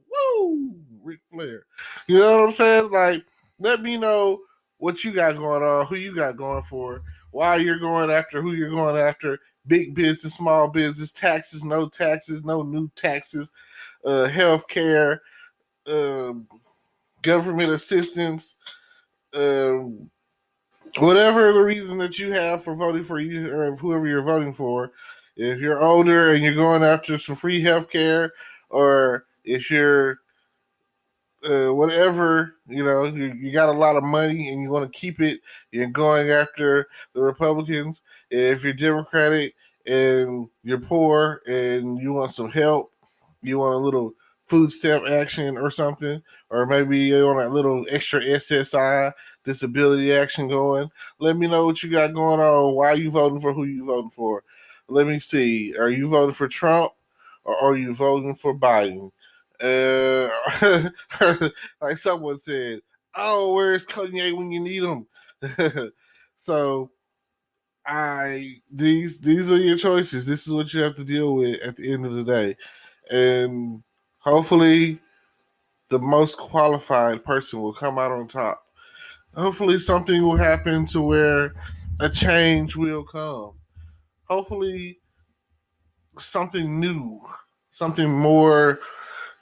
Woo! Ric Flair. You know what I'm saying? Like, let me know what you got going on, who you got going for, why you're going after, who you're going after, big business, small business, taxes, no new taxes, health care, government assistance, um, whatever the reason that you have for voting for you or whoever you're voting for. If you're older and you're going after some free health care, or if you're whatever, you got a lot of money and you want to keep it, you're going after the Republicans. If you're Democratic and you're poor and you want some help, you want a little food stamp action or something, or maybe you want a little extra SSI disability action going, let me know what you got going on. Why are you voting for who you voting for? Let me see. Are you voting for Trump or are you voting for Biden? Like someone said, "Oh, where's Kanye when you need him?" So, these are your choices. This is what you have to deal with at the end of the day, and hopefully, the most qualified person will come out on top. Hopefully, something will happen to where a change will come. Hopefully, something new, something more.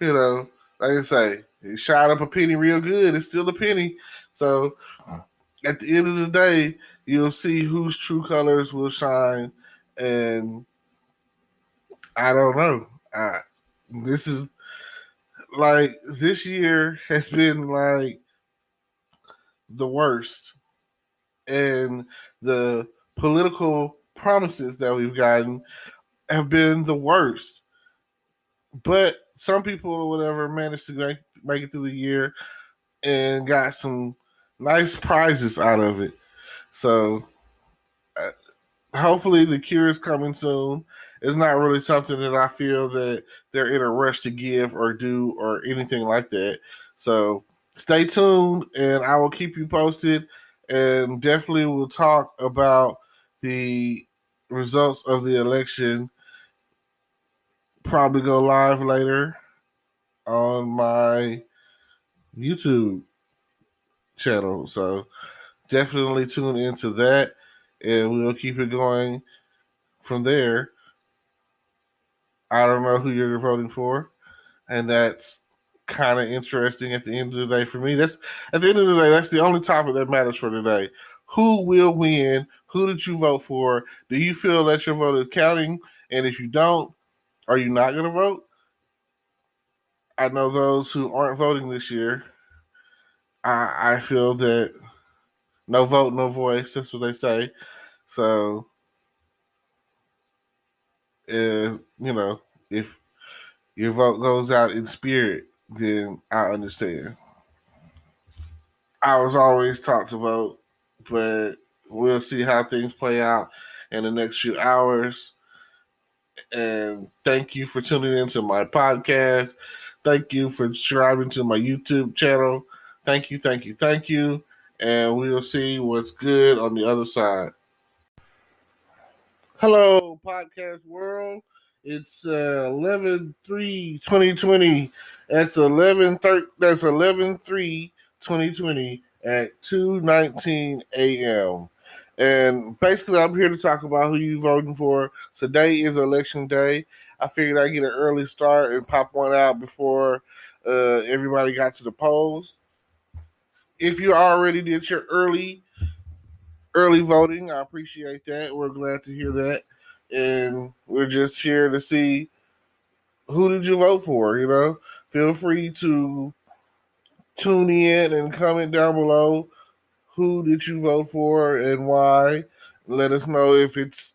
Like I say, it shot up a penny real good. It's still a penny. So at the end of the day, you'll see whose true colors will shine. And I don't know. This is like, this year has been like the worst. And the political promises that we've gotten have been the worst. But some people or whatever managed to make it through the year and got some nice prizes out of it. So hopefully the cure is coming soon. It's not really something that I feel that they're in a rush to give or do or anything like that. So stay tuned and I will keep you posted, and definitely we'll talk about the results of the election. Probably go live later on my YouTube channel. So definitely tune into that, and we'll keep it going from there. I don't know who you're voting for, and that's kind of interesting at the end of the day for me. That's at the end of the day, that's the only topic that matters for today. Who will win? Who did you vote for? Do you feel that your vote is counting? And if you don't, are you not going to vote? I know those who aren't voting this year. I feel that no vote, no voice. That's what they say. So, if your vote goes out in spirit, then I understand. I was always taught to vote, but we'll see how things play out in the next few hours. And thank you for tuning into my podcast. Thank you for subscribing to my YouTube channel. Thank you, thank you, thank you. And we'll see what's good on the other side. Hello, podcast world. It's 11/3/2020. That's 11/3/2020 at 2:19 a.m. And basically, I'm here to talk about who you voting for. Today is election day. I figured I'd get an early start and pop one out before everybody got to the polls. If you already did your early voting, I appreciate that. We're glad to hear that, and we're just here to see who did you vote for. Feel free to tune in and comment down below who did you vote for and why. Let us know if it's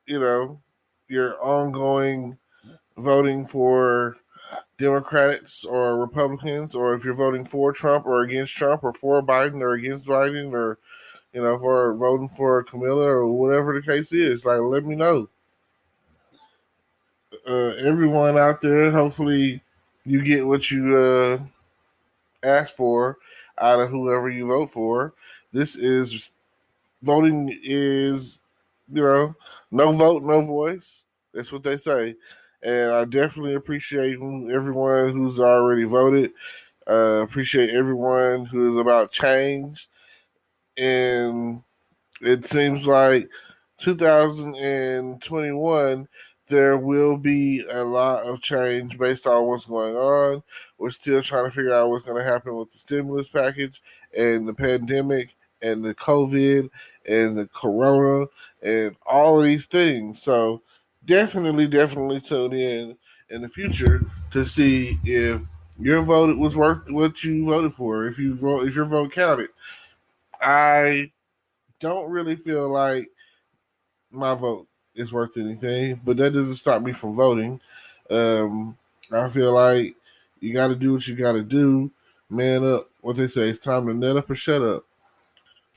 you know your ongoing voting for Democrats or Republicans, or if you're voting for Trump or against Trump, or for Biden or against Biden, or for voting for Camilla or whatever the case is. Like, let me know. Everyone out there, hopefully you get what you ask for out of whoever you vote for. This is voting is, no vote, no voice. That's what they say. And I definitely appreciate everyone who's already voted. Appreciate everyone who is about change. And it seems like 2021, there will be a lot of change based on what's going on. We're still trying to figure out what's going to happen with the stimulus package and the pandemic and the COVID and the corona and all of these things. So definitely tune in the future to see if your vote was worth what you voted for. If your vote counted. I don't really feel like my vote is worth anything, but that doesn't stop me from voting. I feel like you got to do what you got to do. Man up. What they say, it's time to nut up or shut up.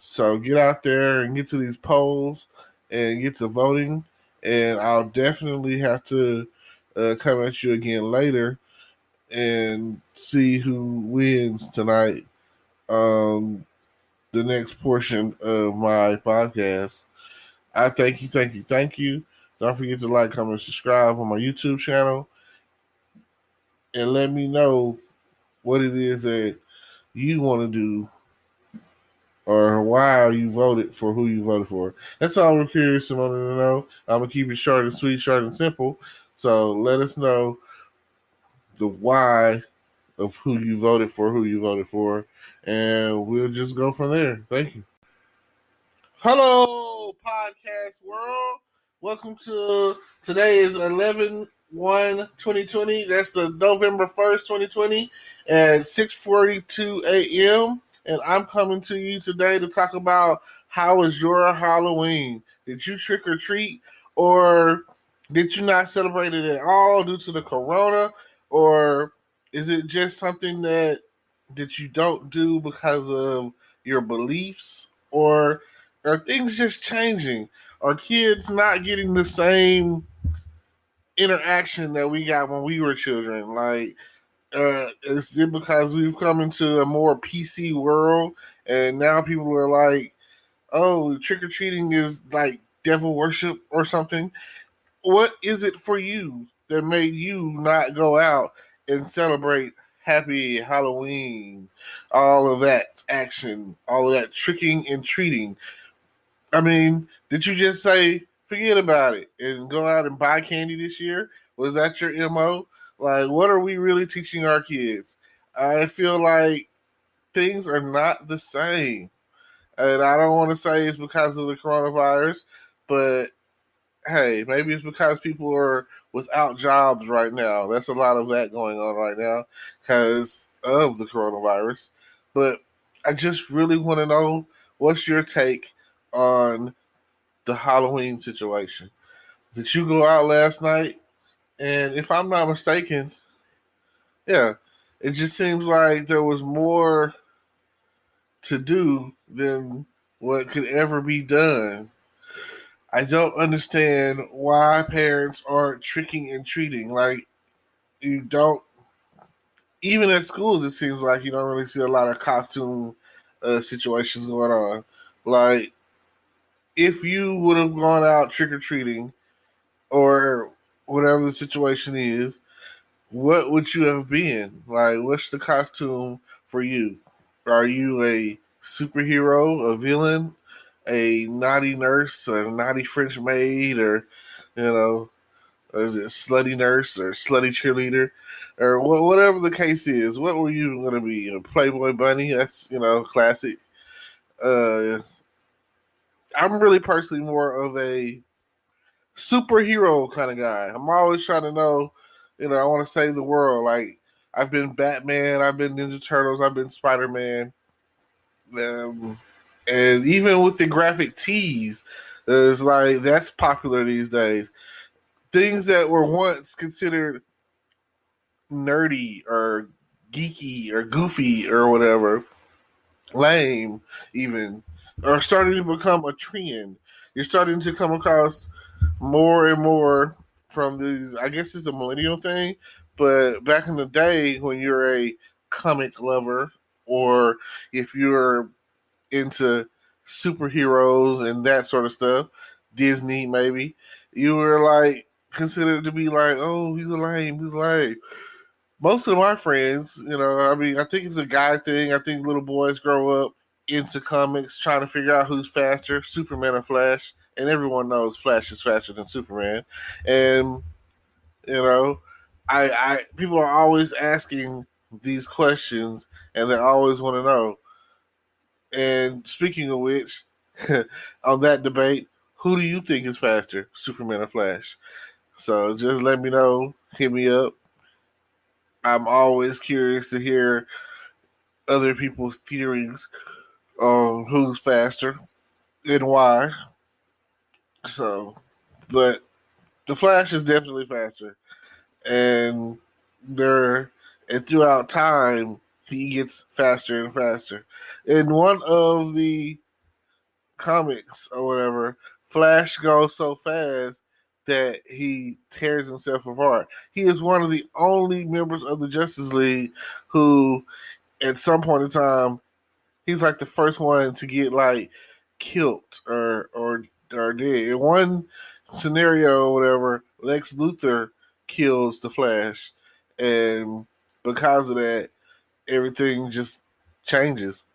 So get out there and get to these polls and get to voting. And I'll definitely have to come at you again later and see who wins tonight. The next portion of my podcast. I thank you. Don't forget to like, comment, subscribe on my YouTube channel, and let me know what it is that you want to do or why you voted for who you voted for. That's all we're curious to know. I'm gonna keep it short and sweet, short and simple. So let us know the why of who you voted for, and we'll just go from there. Thank you. Hello, podcast world. Welcome to today is 11/1/2020. That's the November 1st, 2020 at 6:42 a.m. And I'm coming to you today to talk about how was your Halloween? Did you trick or treat, or did you not celebrate it at all due to the corona? Or is it just something that you don't do because of your beliefs? Or are things just changing? Are kids not getting the same interaction that we got when we were children? Like, is it because we've come into a more PC world and now people are like, oh, trick or treating is like devil worship or something? What is it for you that made you not go out and celebrate Happy Halloween? All of that action, all of that tricking and treating. I mean, did you just say forget about it and go out and buy candy this year? Was that your MO? Like, what are we really teaching our kids? I feel like things are not the same. And I don't want to say it's because of the coronavirus, but hey, maybe it's because people are without jobs right now. That's a lot of that going on right now because of the coronavirus. But I just really want to know, what's your take on the Halloween situation? Did you go out last night? And if I'm not mistaken, yeah, it just seems like there was more to do than what could ever be done. I don't understand why parents aren't tricking and treating. Like, you don't, even at schools, it seems like you don't really see a lot of costume situations going on. Like, if you would have gone out trick or treating or whatever the situation is, what would you have been? Like, what's the costume for you? Are you a superhero, a villain? a naughty nurse, a naughty French maid, or you know, or is it slutty nurse or slutty cheerleader, or whatever the case is? What were you going to be? A Playboy bunny? That's classic. Uh, I'm really personally more of a superhero kind of guy. I'm always trying to know, I want to save the world. Like I've been Batman, I've been Ninja Turtles, I've been Spider Man, and even with the graphic tees, it's like that's popular these days. Things that were once considered nerdy or geeky or goofy or whatever, lame even, are starting to become a trend. You're starting to come across more and more from these. I guess it's a millennial thing, but back in the day when you're a comic lover, or if you're into superheroes and that sort of stuff, Disney maybe, you were like considered to be like, oh, he's a lame, he's lame. Most of my friends, I mean, I think it's a guy thing. I think little boys grow up into comics trying to figure out who's faster, Superman or Flash, and everyone knows Flash is faster than Superman. And you know, I people are always asking these questions, and they always want to know. And speaking of which, on that debate, who do you think is faster, Superman or Flash? So just let me know. Hit me up. I'm always curious to hear other people's theories on who's faster and why. So, but the Flash is definitely faster, and there and throughout time he gets faster and faster. In one of the comics or whatever, Flash goes so fast that he tears himself apart. He is one of the only members of the Justice League who, at some point in time, he's like the first one to get like killed or dead. In one scenario or whatever, Lex Luthor kills the Flash, and because of that, everything just changes.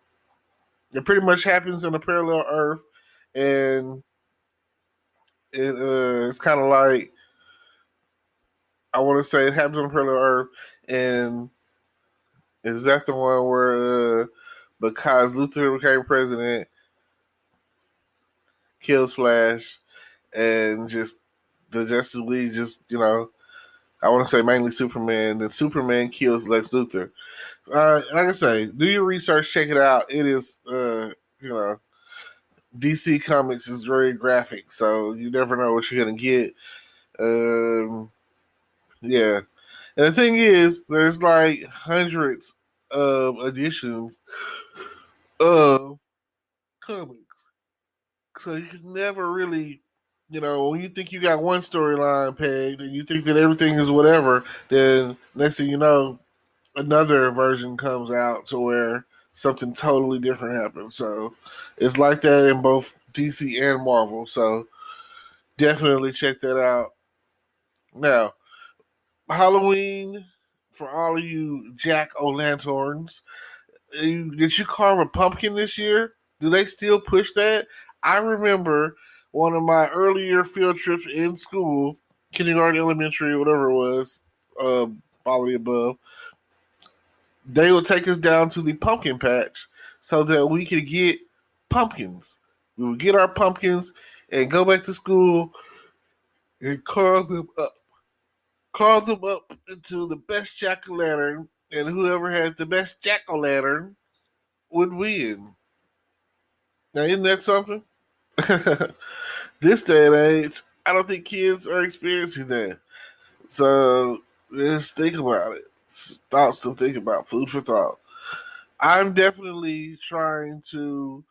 It pretty much happens in a parallel Earth, and it's kind of like, I want to say it happens on a parallel Earth, and is that the one where because Luthor became president, kills Flash, and just the Justice League just I want to say mainly Superman. Then Superman kills Lex Luthor. Like I say, do your research, check it out. It is you know DC Comics is very graphic, so you never know what you're gonna get. Yeah, and the thing is, there's like hundreds of editions of comics, so you can never really, when you think you got one storyline pegged and you think that everything is whatever, then next thing you know, another version comes out to where something totally different happens. So it's like that in both DC and Marvel. So definitely check that out. Now, Halloween, for all of you Jack O' Lanterns, did you carve a pumpkin this year? Do they still push that? I remember one of my earlier field trips in school, kindergarten, elementary, whatever it was, all of the above. They would take us down to the pumpkin patch so that we could get pumpkins. We would get our pumpkins and go back to school and carve them up. Carve them up into the best jack o' lantern, and whoever has the best jack o' lantern would win. Now, isn't that something? This day and age, I don't think kids are experiencing that. So just think about it. Thoughts to think about. Food for thought. I'm definitely trying to,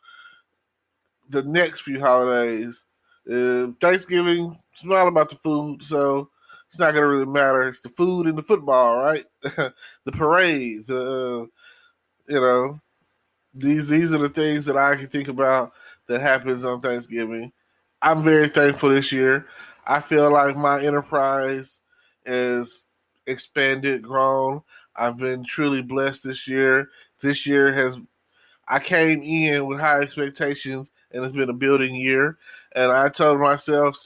the next few holidays. Thanksgiving, it's not about the food, so it's not going to really matter. It's the food and the football, right? The parades, you know, these are the things that I can think about that happens on Thanksgiving. I'm very thankful this year. I feel like my enterprise is expanded, grown. I've been truly blessed this year. This year has I came in with high expectations, and it's been a building year. And I told myself,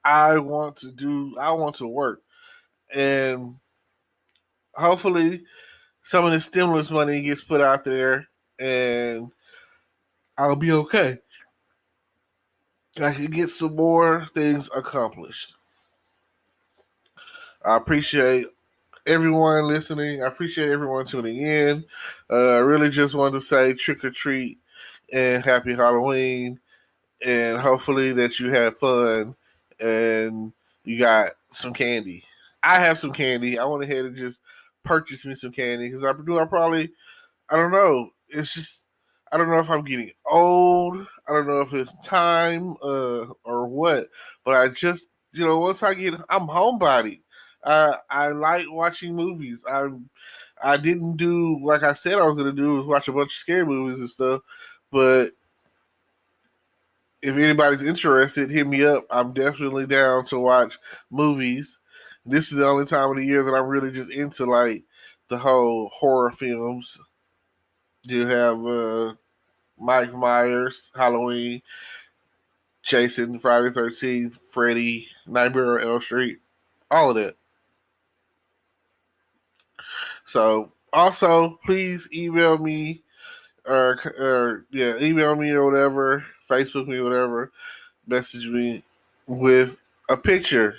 I want to work. And hopefully some of the stimulus money gets put out there and I'll be okay. I can get some more things accomplished. I appreciate everyone listening. I appreciate everyone tuning in. I really just wanted to say trick or treat and happy Halloween. And hopefully that you had fun and you got some candy. I have some candy. I went ahead and just purchased me some candy because I don't know. It's just I don't know if I'm getting old. I don't know if it's time or what. But I just once I'm homebody. I like watching movies. I didn't do like I said I was gonna do was watch a bunch of scary movies and stuff. But if anybody's interested, hit me up. I'm definitely down to watch movies. This is the only time of the year that I'm really just into like the whole horror films. You have Mike Myers, Halloween, Jason, Friday 13th, Freddy, Nightmare on Elm Street, all of that. So also, please email me email me or whatever, Facebook me, whatever, message me with a pictures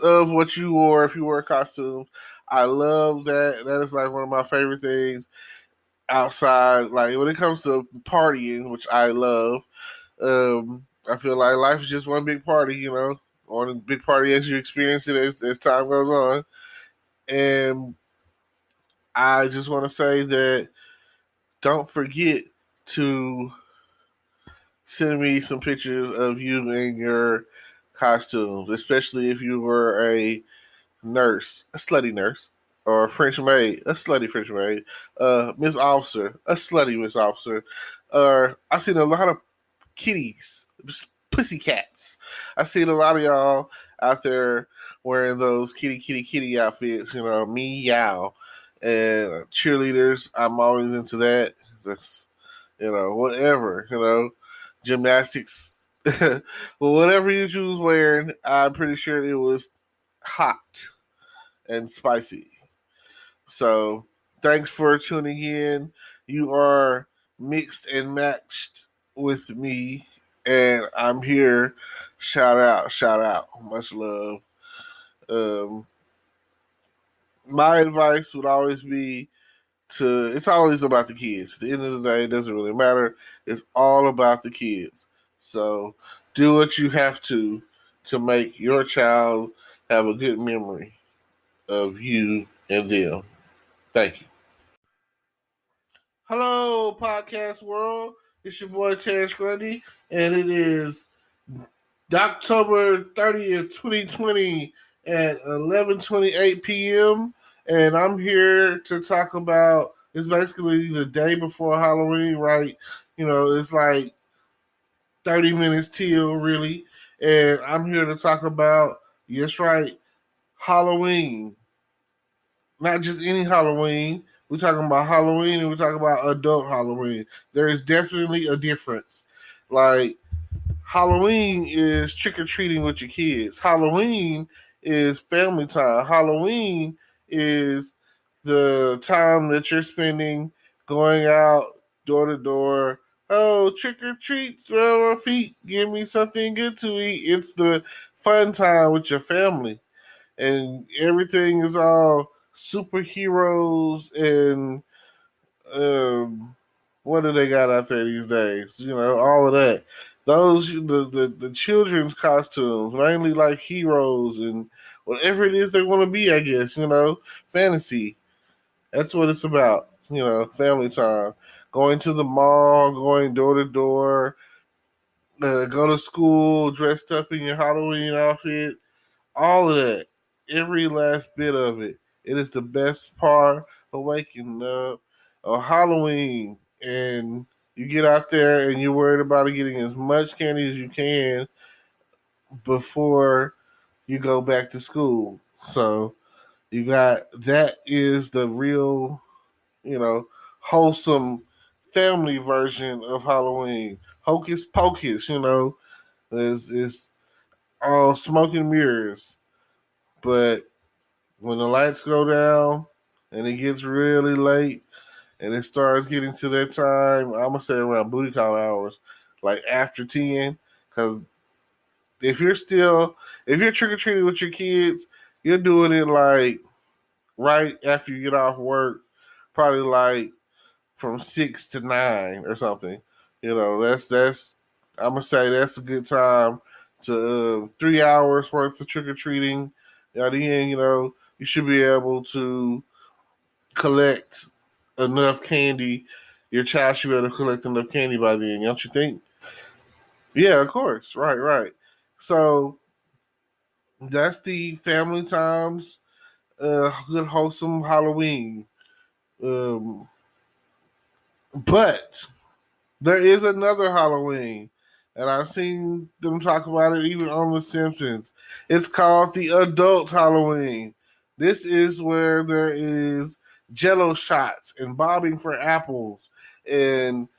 of what you wore if you wore a costume. I love that. That is like one of my favorite things outside. Like when it comes to partying, which I love, I feel like life is just one big party, one big party as you experience it as time goes on. And I just want to say that don't forget to send me some pictures of you in your costumes, especially if you were a nurse, a slutty nurse, or a French maid, a slutty French maid, Miss Officer, a slutty Miss Officer. I've seen a lot of kitties, pussy cats. I've seen a lot of y'all out there wearing those kitty outfits, meow. And cheerleaders, I'm always into that. That's, whatever, gymnastics. Well, whatever you choose wearing, I'm pretty sure it was hot and spicy. So thanks for tuning in. You are mixed and matched with me, and I'm here. Shout out. Much love. Um, my advice would always be it's always about the kids. At the end of the day, it doesn't really matter. It's all about the kids. So do what you have to make your child have a good memory of you and them. Thank you. Hello, podcast world. It's your boy Terrence Grundy, and it is October 30th, 2020 at 11:28 p.m. And I'm here to talk about it's basically the day before Halloween, right? It's like 30 minutes till really. And I'm here to talk about, yes, right, Halloween. Not just any Halloween. We're talking about Halloween and we're talking about adult Halloween. There is definitely a difference. Like, Halloween is trick or treating with your kids. Halloween is family time. Halloween is the time that you're spending going out door to door. Oh, trick or treat, smell our feet, give me something good to eat. It's the fun time with your family. And everything is all superheroes and what do they got out there these days? All of that. Those the children's costumes, mainly like heroes and whatever it is they want to be, I guess, fantasy. That's what it's about. Family time. Going to the mall, going door to door, go to school dressed up in your Halloween outfit, all of that. Every last bit of it. It is the best part of waking up on Halloween. And you get out there and you're worried about getting as much candy as you can before you go back to school. So that is the real, wholesome family version of Halloween. Hocus Pocus, is all smoke and mirrors. But when the lights go down and it gets really late and it starts getting to that time, I'm gonna say around booty call hours, like after 10, because if you're trick or treating with your kids, you're doing it like right after you get off work, probably like from 6 to 9 or something. That's I'm gonna say that's a good time to 3 hours worth of trick or treating. At the end, you should be able to collect enough candy. Your child should be able to collect enough candy by then, don't you think? Yeah, of course. Right, right. So that's the family times, good wholesome Halloween. Um, but there is another Halloween, and I've seen them talk about it even on The Simpsons. It's called the adult Halloween. This is where there is jello shots and bobbing for apples and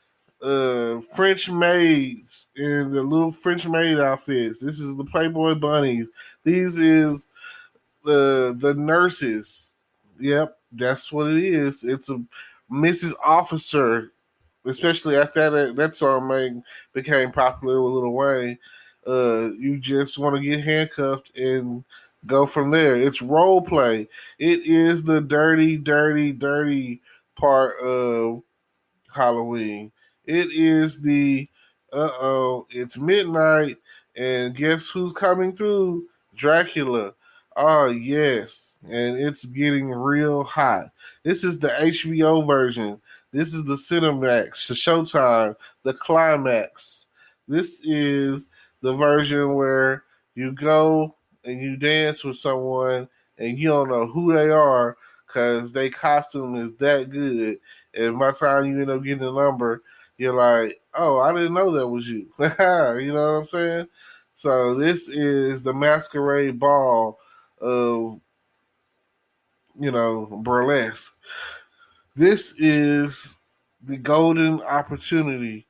French maids in the little French maid outfits. This is the Playboy bunnies. These is the nurses. Yep, that's what it is. It's a Mrs. Officer, especially after that song became popular with Lil Wayne. You just want to get handcuffed and go from there. It's role play. It is the dirty, dirty, dirty part of Halloween. It is the it's midnight, and guess who's coming through? Dracula. Oh yes, and it's getting real hot. This is the HBO version. This is the Cinemax, the Showtime, the Climax. This is the version where you go and you dance with someone and you don't know who they are because their costume is that good. And by the time you end up getting a number, you're like, oh, I didn't know that was you. You know what I'm saying? So this is the masquerade ball of, burlesque. This is the golden opportunity.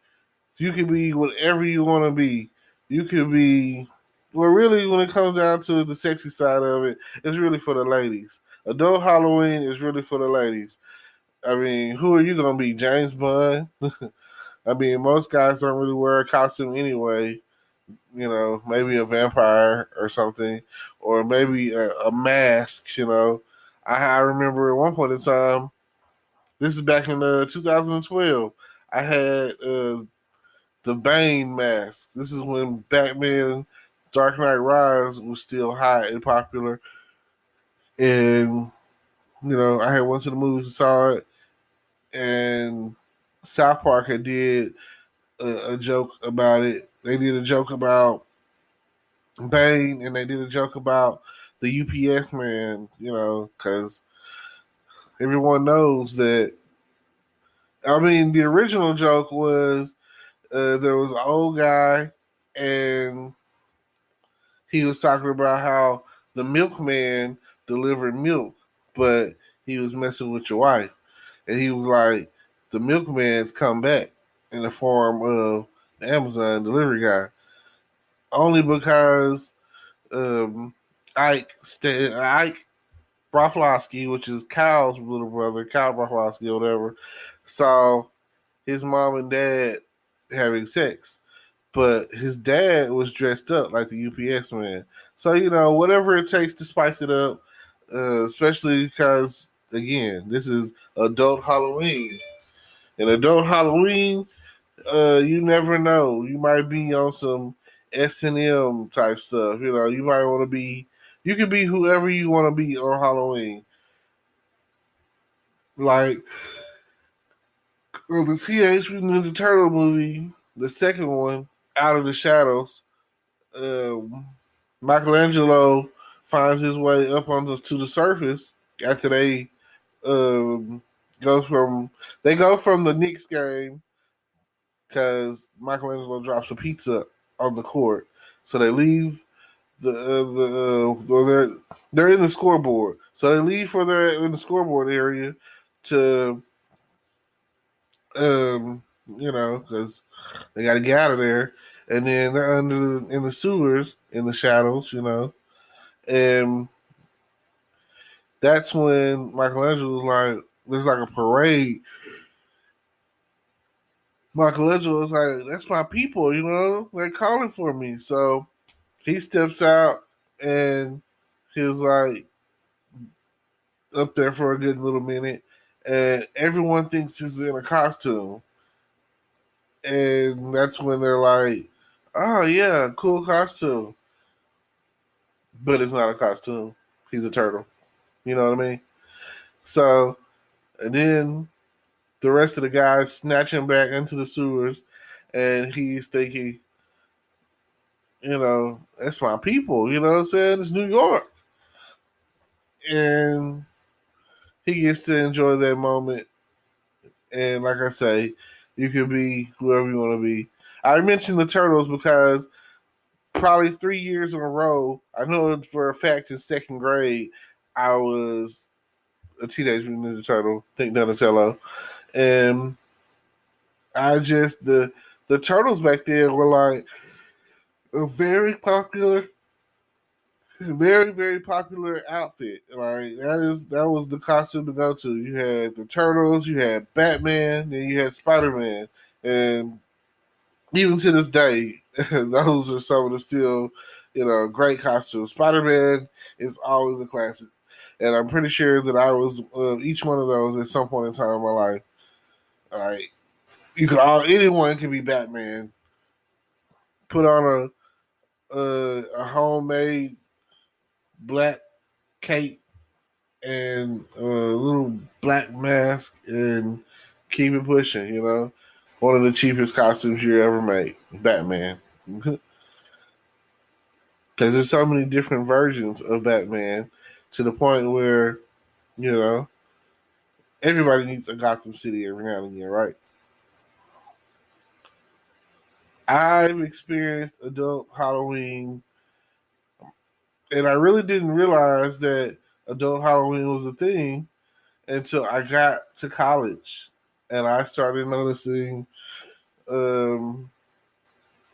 You can be whatever you want to be. You could be, well, really, when it comes down to the sexy side of it, it's really for the ladies. Adult Halloween is really for the ladies. I mean, who are you going to be? James Bond? I mean, most guys don't really wear a costume anyway. Maybe a vampire or something, or maybe a mask. I remember at one point in time, this is back in 2012, I had the Bane mask. This is when Batman Dark Knight Rise was still hot and popular. And, I had went to the movies and saw it. And South Park had did a joke about it. They did a joke about Bane, and they did a joke about the UPS man, because everyone knows that. I mean, the original joke was there was an old guy, and he was talking about how the milkman delivered milk, but he was messing with your wife. And he was like, the milkman's come back in the form of the Amazon delivery guy. Only because Ike Broflovski, which is Kyle's little brother, Kyle Broflovski or whatever, saw his mom and dad having sex. But his dad was dressed up like the UPS man. So, whatever it takes to spice it up, especially because, again, this is adult Halloween. And adult Halloween, you never know. You might be on some S&M type stuff. You might want to be, you can be whoever you want to be on Halloween. Like, the Teenage Mutant Ninja Turtle movie, the second one, Out of the Shadows, Michelangelo finds his way up onto to the surface after they um, go from the Knicks game because Michelangelo drops a pizza on the court, so they leave they're in the scoreboard, so they leave for they're in the scoreboard area to Because they got to get out of there, and then they're in the sewers in the shadows, and that's when Michelangelo was like, "There's like a parade." Michelangelo was like, "That's my people, they're calling for me." So he steps out, and he was like up there for a good little minute, and everyone thinks he's in a costume, and that's when they're like, "Oh yeah, cool costume," but it's not a costume. He's a turtle. You know what I mean? So, and then the rest of the guys snatch him back into the sewers, and he's thinking, that's my people. You know what I'm saying? It's New York, and he gets to enjoy that moment. And like I say, you could be whoever you want to be. I mentioned the turtles because probably 3 years in a row, I know for a fact in second grade, I was a Teenage Mutant Ninja Turtle, think Donatello, and I just the turtles back there were like a very very popular outfit. Like that was the costume to go to. You had the turtles, you had Batman, and you had Spider Man, and even to this day, those are some of the still great costumes. Spider Man is always a classic, and I'm pretty sure that I was each one of those at some point in time in my life. Like anyone can be Batman. Put on a homemade black cape and a little black mask and keep it pushing. One of the cheapest costumes you ever made, Batman. Because there's so many different versions of Batman to the point where you know everybody needs a Gotham City every now and again, right? I've experienced adult Halloween, and I really didn't realize that adult Halloween was a thing until I got to college, and I started noticing um,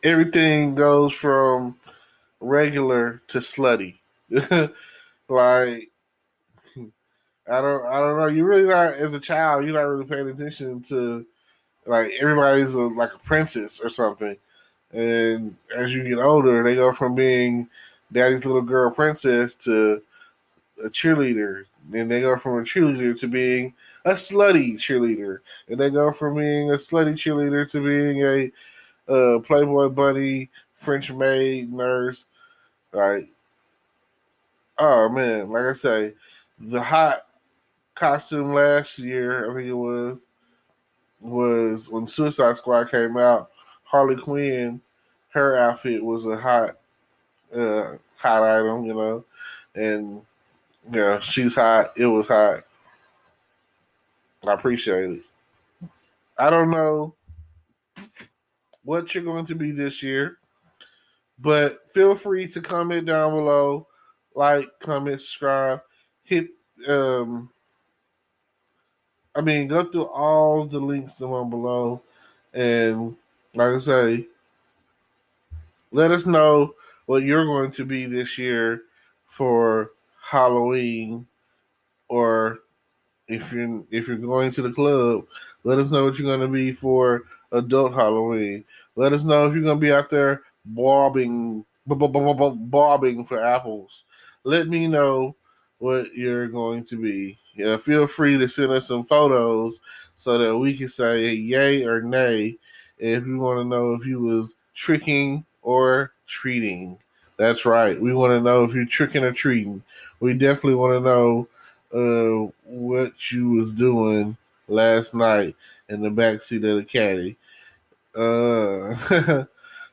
everything goes from regular to slutty. Like I don't know. You really not as a child. You're not really paying attention to like everybody's like a princess or something. And as you get older, they go from being daddy's little girl princess to a cheerleader. And they go from a cheerleader to being a slutty cheerleader. And they go from being a slutty cheerleader to being a Playboy bunny, French maid, nurse. Like, oh man, like I say, the hot costume last year, I think it was when Suicide Squad came out. Harley Quinn, her outfit was a hot item, and she's hot. It was hot. I appreciate it. I don't know what you're going to be this year, but feel free to comment down below, like, comment, subscribe, hit. Um, go through all the links down below, and like I say, let us know what you're going to be this year for Halloween, or if you're going to the club, let us know what you're going to be for adult Halloween. Let us know if you're going to be out there bobbing for apples. Let me know what you're going to be. Yeah, feel free to send us some photos so that we can say yay or nay if we want to know if you was tricking or treating. That's right. We want to know if you're tricking or treating. We definitely want to know what you was doing last night in the backseat of the caddy.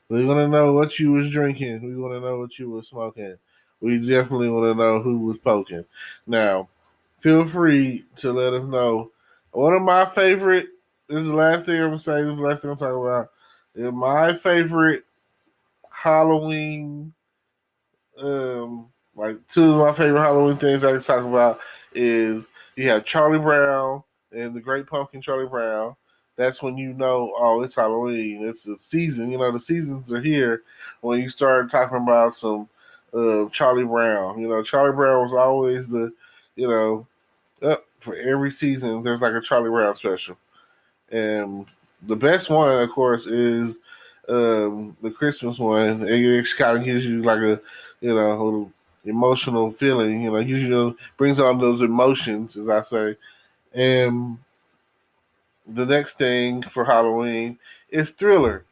We want to know what you was drinking. We want to know what you was smoking. We definitely want to know who was poking. Now, feel free to let us know. One of my favorite. This is the last thing I'm gonna say. This is the last thing I'm talking about. Is my favorite Halloween. Like two of my favorite Halloween things I can talk about is you have Charlie Brown and the Great Pumpkin Charlie Brown. that's when you know, oh, it's Halloween. It's the season. The seasons are here. When you start talking about some Charlie Brown, Charlie Brown was always you know, up for every season. There's like a Charlie Brown special, and the best one, of course, is the Christmas one. It kind of gives you like a little emotional feeling. Usually brings on those emotions, as I say, and the next thing for Halloween is Thriller,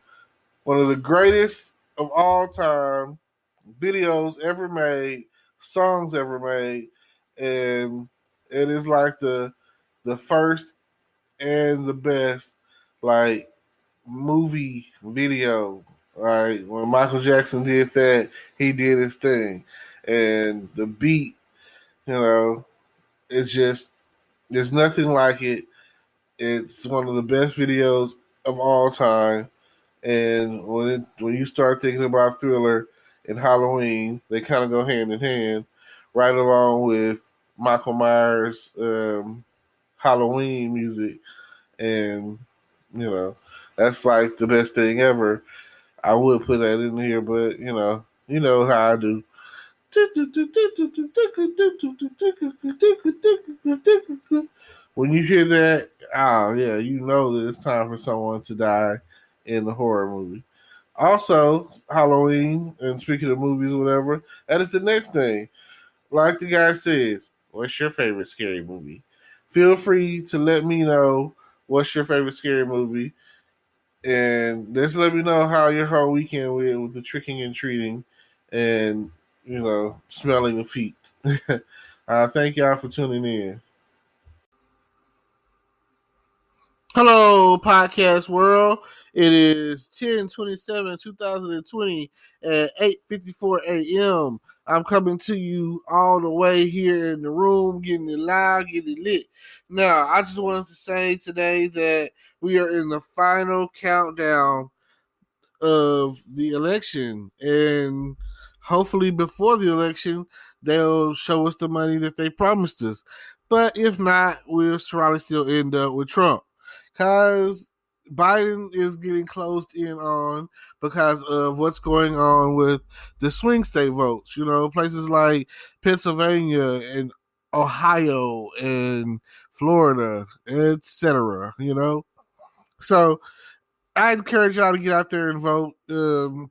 one of the greatest of all time videos ever made, songs ever made, and it is like the first and the best like movie video. Right when Michael Jackson did that, he did his thing, and the beat, you know, it's just there's nothing like it. It's one of the best videos of all time. And when you start thinking about Thriller and Halloween, they kind of go hand in hand, right along with Michael Myers' Halloween music, and that's like the best thing ever. I would put that in here, but you know how I do. When you hear that, yeah, you know that it's time for someone to die in the horror movie. Also, Halloween, and speaking of movies or whatever, that is the next thing. Like the guy says, what's your favorite scary movie? Feel free to let me know what's your favorite scary movie. And just let me know how your whole weekend went with the tricking and treating and, smelling of feet. Thank y'all for tuning in. Hello, podcast world. It is 10/27/2020 at 8:54 a.m. I'm coming to you all the way here in the room, getting it loud, getting it lit. Now, I just wanted to say today that we are in the final countdown of the election, and hopefully before the election they'll show us the money that they promised us, but if not, we'll probably still end up with Trump because Biden is getting closed in on because of what's going on with the swing state votes. Places like Pennsylvania and Ohio and Florida, etc. So I encourage y'all to get out there and vote.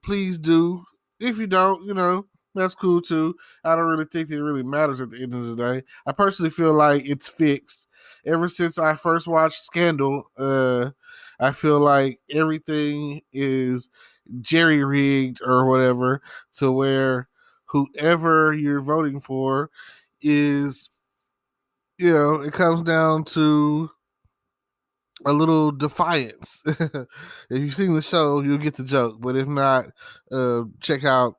Please do. If you don't, that's cool too. I don't really think it really matters at the end of the day. I personally feel like it's fixed. Ever since I first watched Scandal, I feel like everything is jerry rigged or whatever, to where whoever you're voting for is, it comes down to a little defiance. If you've seen the show, you'll get the joke. But if not, check out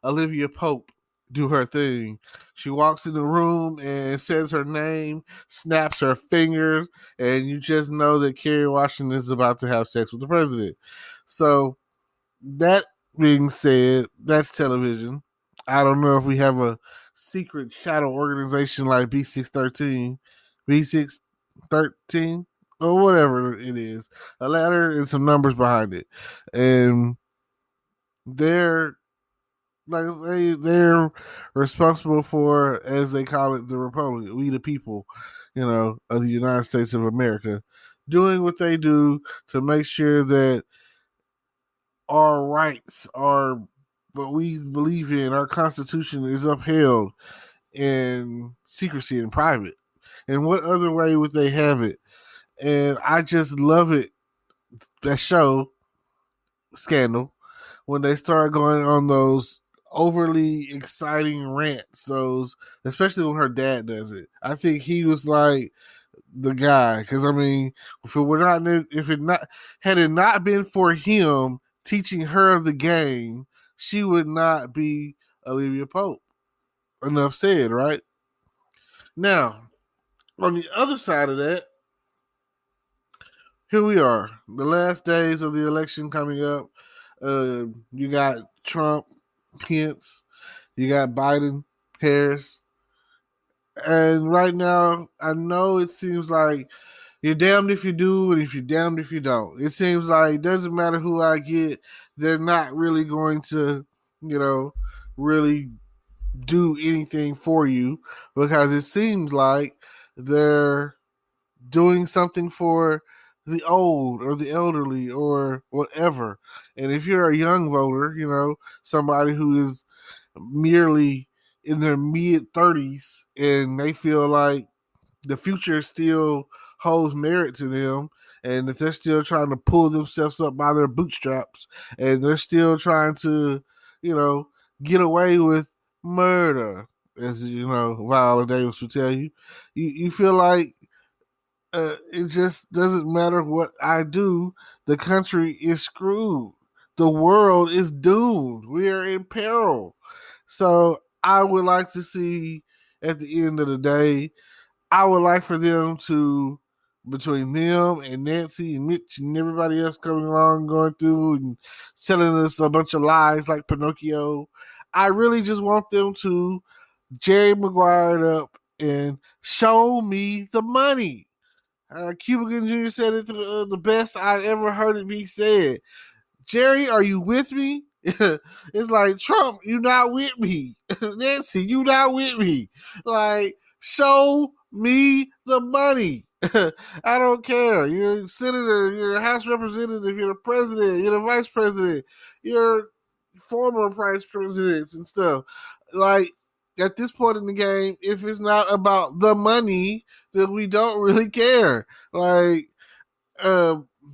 Olivia Pope do her thing. She walks in the room and says her name, snaps her fingers, and you just know that Kerry Washington is about to have sex with the president. So that being said, that's television. I don't know if we have a secret shadow organization like B613, B613, or whatever it is. A letter and some numbers behind it, and they're they're responsible for, as they call it, the Republic. We the people, of the United States of America, doing what they do to make sure that our rights, what we believe in, our Constitution is upheld in secrecy and private. And what other way would they have it? And I just love it. That show, Scandal, when they start going on those overly exciting rants, especially when her dad does it. I think he was like the guy, because I mean, had it not been for him teaching her the game, she would not be Olivia Pope. Enough said, right? Now, on the other side of that, here we are, the last days of the election coming up. You got Trump, Pence, you got Biden, Harris, and right now, I know it seems like you're damned if you do, and if you're damned if you don't. It seems like it doesn't matter who I get, they're not really going to, really do anything for you, because it seems like they're doing something for the old or the elderly or whatever. And if you're a young voter, somebody who is merely in their mid 30s and they feel like the future still holds merit to them, and that they're still trying to pull themselves up by their bootstraps, and they're still trying to, get away with murder, as Viola Davis would tell you. You feel like it just doesn't matter what I do. The country is screwed. The world is doomed. We are in peril. So I would like to see, at the end of the day, I would like for them to, between them and Nancy and Mitch and everybody else coming along, going through and selling us a bunch of lies like Pinocchio, I really just want them to Jerry Maguire it up and show me the money. Cuba Gooding Jr. said it the best I ever heard it be said. Jerry, are you with me? It's like, Trump, you not with me. Nancy, you not with me. Like, show me the money. I don't care. You're a senator, you're a House representative, you're a president, you're a vice president, you're former vice presidents and stuff. Like, at this point in the game, if it's not about the money, then we don't really care. Like,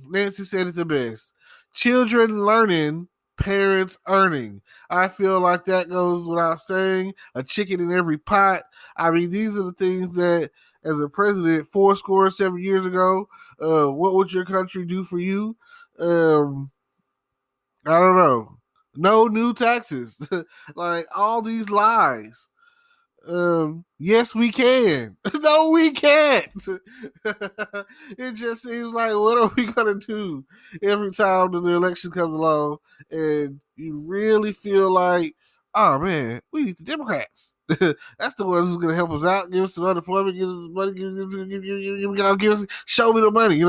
Nancy said it the best. Children learning, parents earning. I feel like that goes without saying. A chicken in every pot. I mean, these are the things that, as a president, 7 years ago, what would your country do for you? I don't know. No new taxes. Like, all these lies. Yes, we can. No, we can't. It just seems like, what are we gonna do every time that the election comes along, and you really feel like, oh man, we need the Democrats. That's the ones who's gonna help us out, give us some unemployment, give us money, give us, show me the money,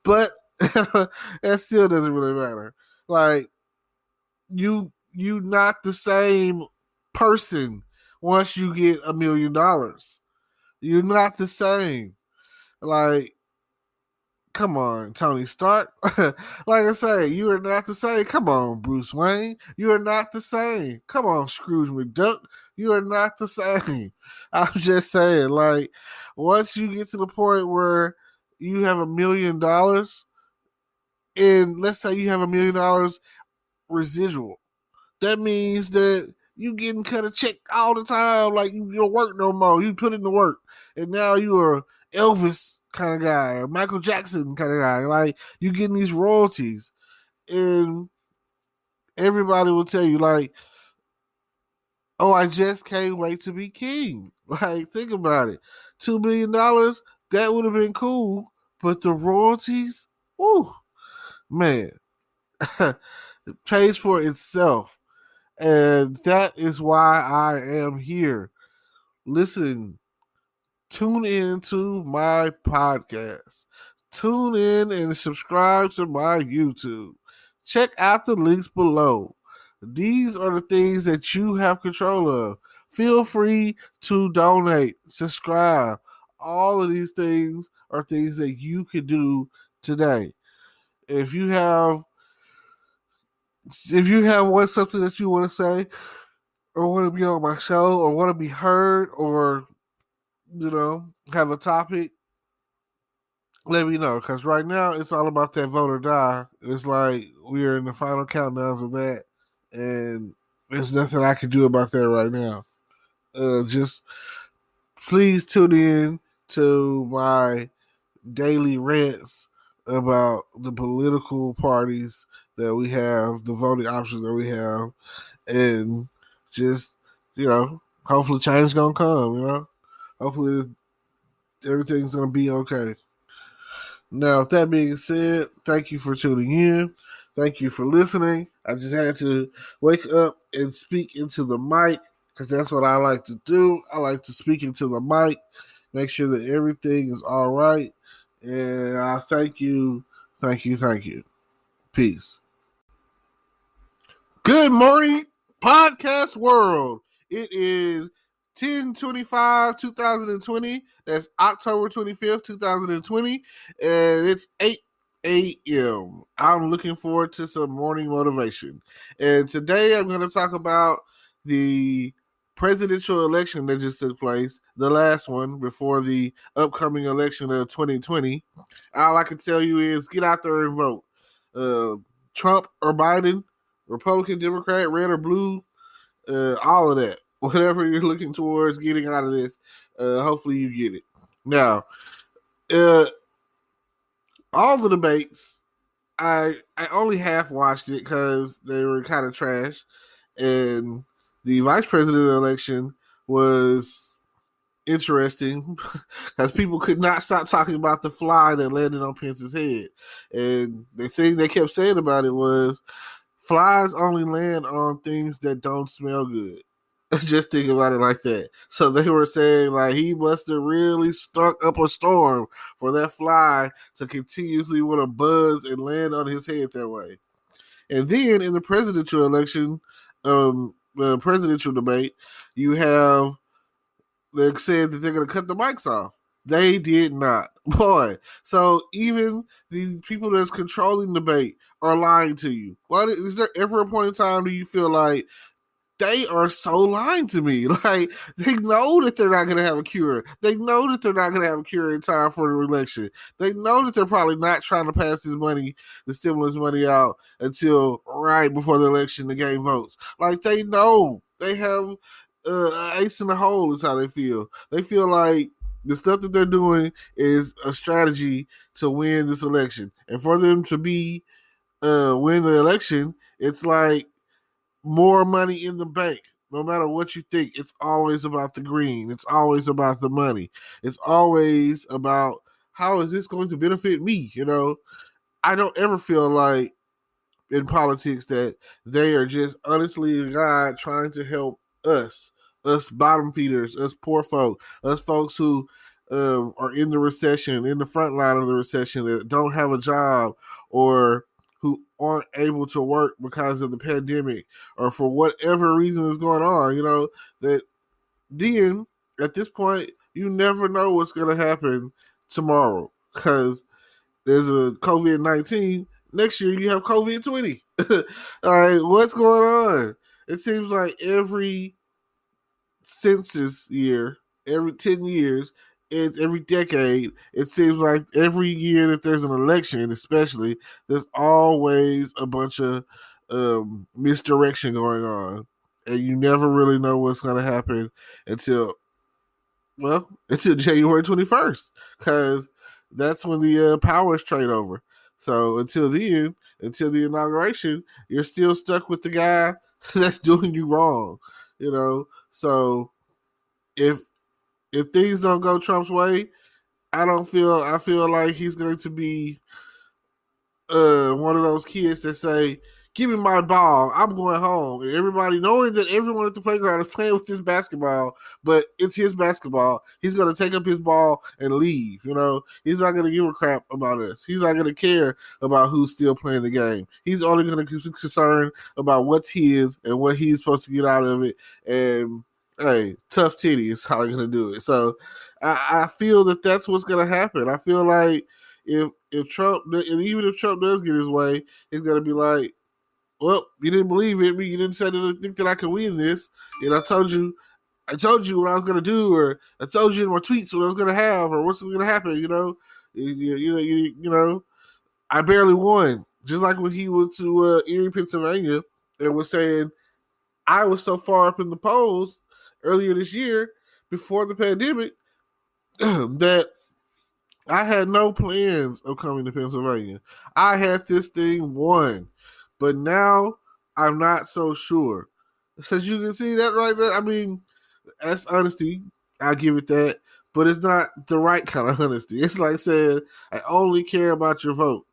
But that still doesn't really matter. Like, you not the same person once you get $1 million. You're not the same. Like, come on, Tony Stark. Like I say, you are not the same. Come on, Bruce Wayne. You are not the same. Come on, Scrooge McDuck. You are not the same. I'm just saying, like, once you get to the point where you have $1 million, and let's say you have $1 million residual, that means that you getting cut a check all the time. Like, you don't work no more. You put in the work, and now you are Elvis kind of guy or Michael Jackson kind of guy. Like, you getting these royalties, and everybody will tell you, like, oh, I just can't wait to be king. Like, think about it. $2 million, that would have been cool, but the royalties, whoo, man, it pays for itself. And that is why I am here. Listen, tune in to my podcast. Tune in and subscribe to my YouTube. Check out the links below. These are the things that you have control of. Feel free to donate, subscribe. All of these things are things that you can do today. If you have something that you want to say, or want to be on my show, or want to be heard, or have a topic, let me know. Because right now it's all about that vote or die. It's like we're in the final countdowns of that, and there's nothing I can do about that right now. Just please tune in to my daily rants about the political parties that we have, the voting options that we have, and just, hopefully change gonna come, Hopefully everything's gonna be okay. Now, with that being said, thank you for tuning in. Thank you for listening. I just had to wake up and speak into the mic, because that's what I like to do. I like to speak into the mic, make sure that everything is all right, And I thank you. Peace. Good morning, podcast world. It is 10/25/2020. That's October 25th, 2020. And it's 8 a.m. I'm looking forward to some morning motivation. And today I'm going to talk about the presidential election that just took place, the last one before the upcoming election of 2020. All I can tell you is get out there and vote. Trump or Biden, Republican, Democrat, red or blue, all of that. Whatever you're looking towards getting out of this, hopefully you get it. Now, all the debates, I only half watched it because they were kind of trash, and the vice president election was interesting because people could not stop talking about the fly that landed on Pence's head, and the thing they kept saying about it was flies only land on things that don't smell good. Just think about it like that. So they were saying like he must have really stunk up a storm for that fly to continuously want to buzz and land on his head that way. And then in the presidential election, the presidential debate, you have they're saying that they're going to cut the mics off. They did not. Boy. So even these people that's controlling the debate are lying to you. Why is there ever a point in time do you feel like they are so lying to me? Like, they know that they're not going to have a cure. They know that they're not going to have a cure in time for the election. They know that they're probably not trying to pass this money, the stimulus money out until right before the election to gain votes. Like, they know. They have ace in the hole is how they feel. They feel like the stuff that they're doing is a strategy to win this election. And for them to win the election, it's like more money in the bank. No matter what you think, it's always about the green. It's always about the money. It's always about how is this going to benefit me? You know, I don't ever feel like in politics that they are just honestly God trying to help us bottom feeders, us poor folk, us folks who are in the recession, in the front line of the recession, that don't have a job or who aren't able to work because of the pandemic or for whatever reason is going on, you know, that then at this point, you never know what's going to happen tomorrow because there's a COVID-19. Next year, you have COVID-20. All right, what's going on? It seems like every census year, every 10 years, it's every decade, it seems like every year that there's an election, especially, there's always a bunch of misdirection going on. And you never really know what's going to happen until January 21st, because that's when the powers trade over. So until then, until the inauguration, you're still stuck with the guy that's doing you wrong, you know. So if things don't go Trump's way, I feel like he's going to be one of those kids that say, "Give me my ball, I'm going home." And everybody knowing that everyone at the playground is playing with this basketball, but it's his basketball. He's going to take up his ball and leave. You know, he's not going to give a crap about us. He's not going to care about who's still playing the game. He's only going to be concerned about what's his and what he's supposed to get out of it. And hey, tough titty is how they're going to do it. So I feel that that's what's going to happen. I feel like if Trump, and even if Trump does get his way, he's going to be like, well, you didn't believe in me. You didn't say that think that I could win this. And I told you what I was going to do, or I told you in my tweets what I was going to have, or what's going to happen. You know, you know, I barely won. Just like when he went to Erie, Pennsylvania, and was saying I was so far up in the polls earlier this year before the pandemic that I had no plans of coming to Pennsylvania. I had this thing won, but now I'm not so sure. So you can see that right there. I mean, that's honesty. I'll give it that, but it's not the right kind of honesty. It's like saying, I only care about your vote.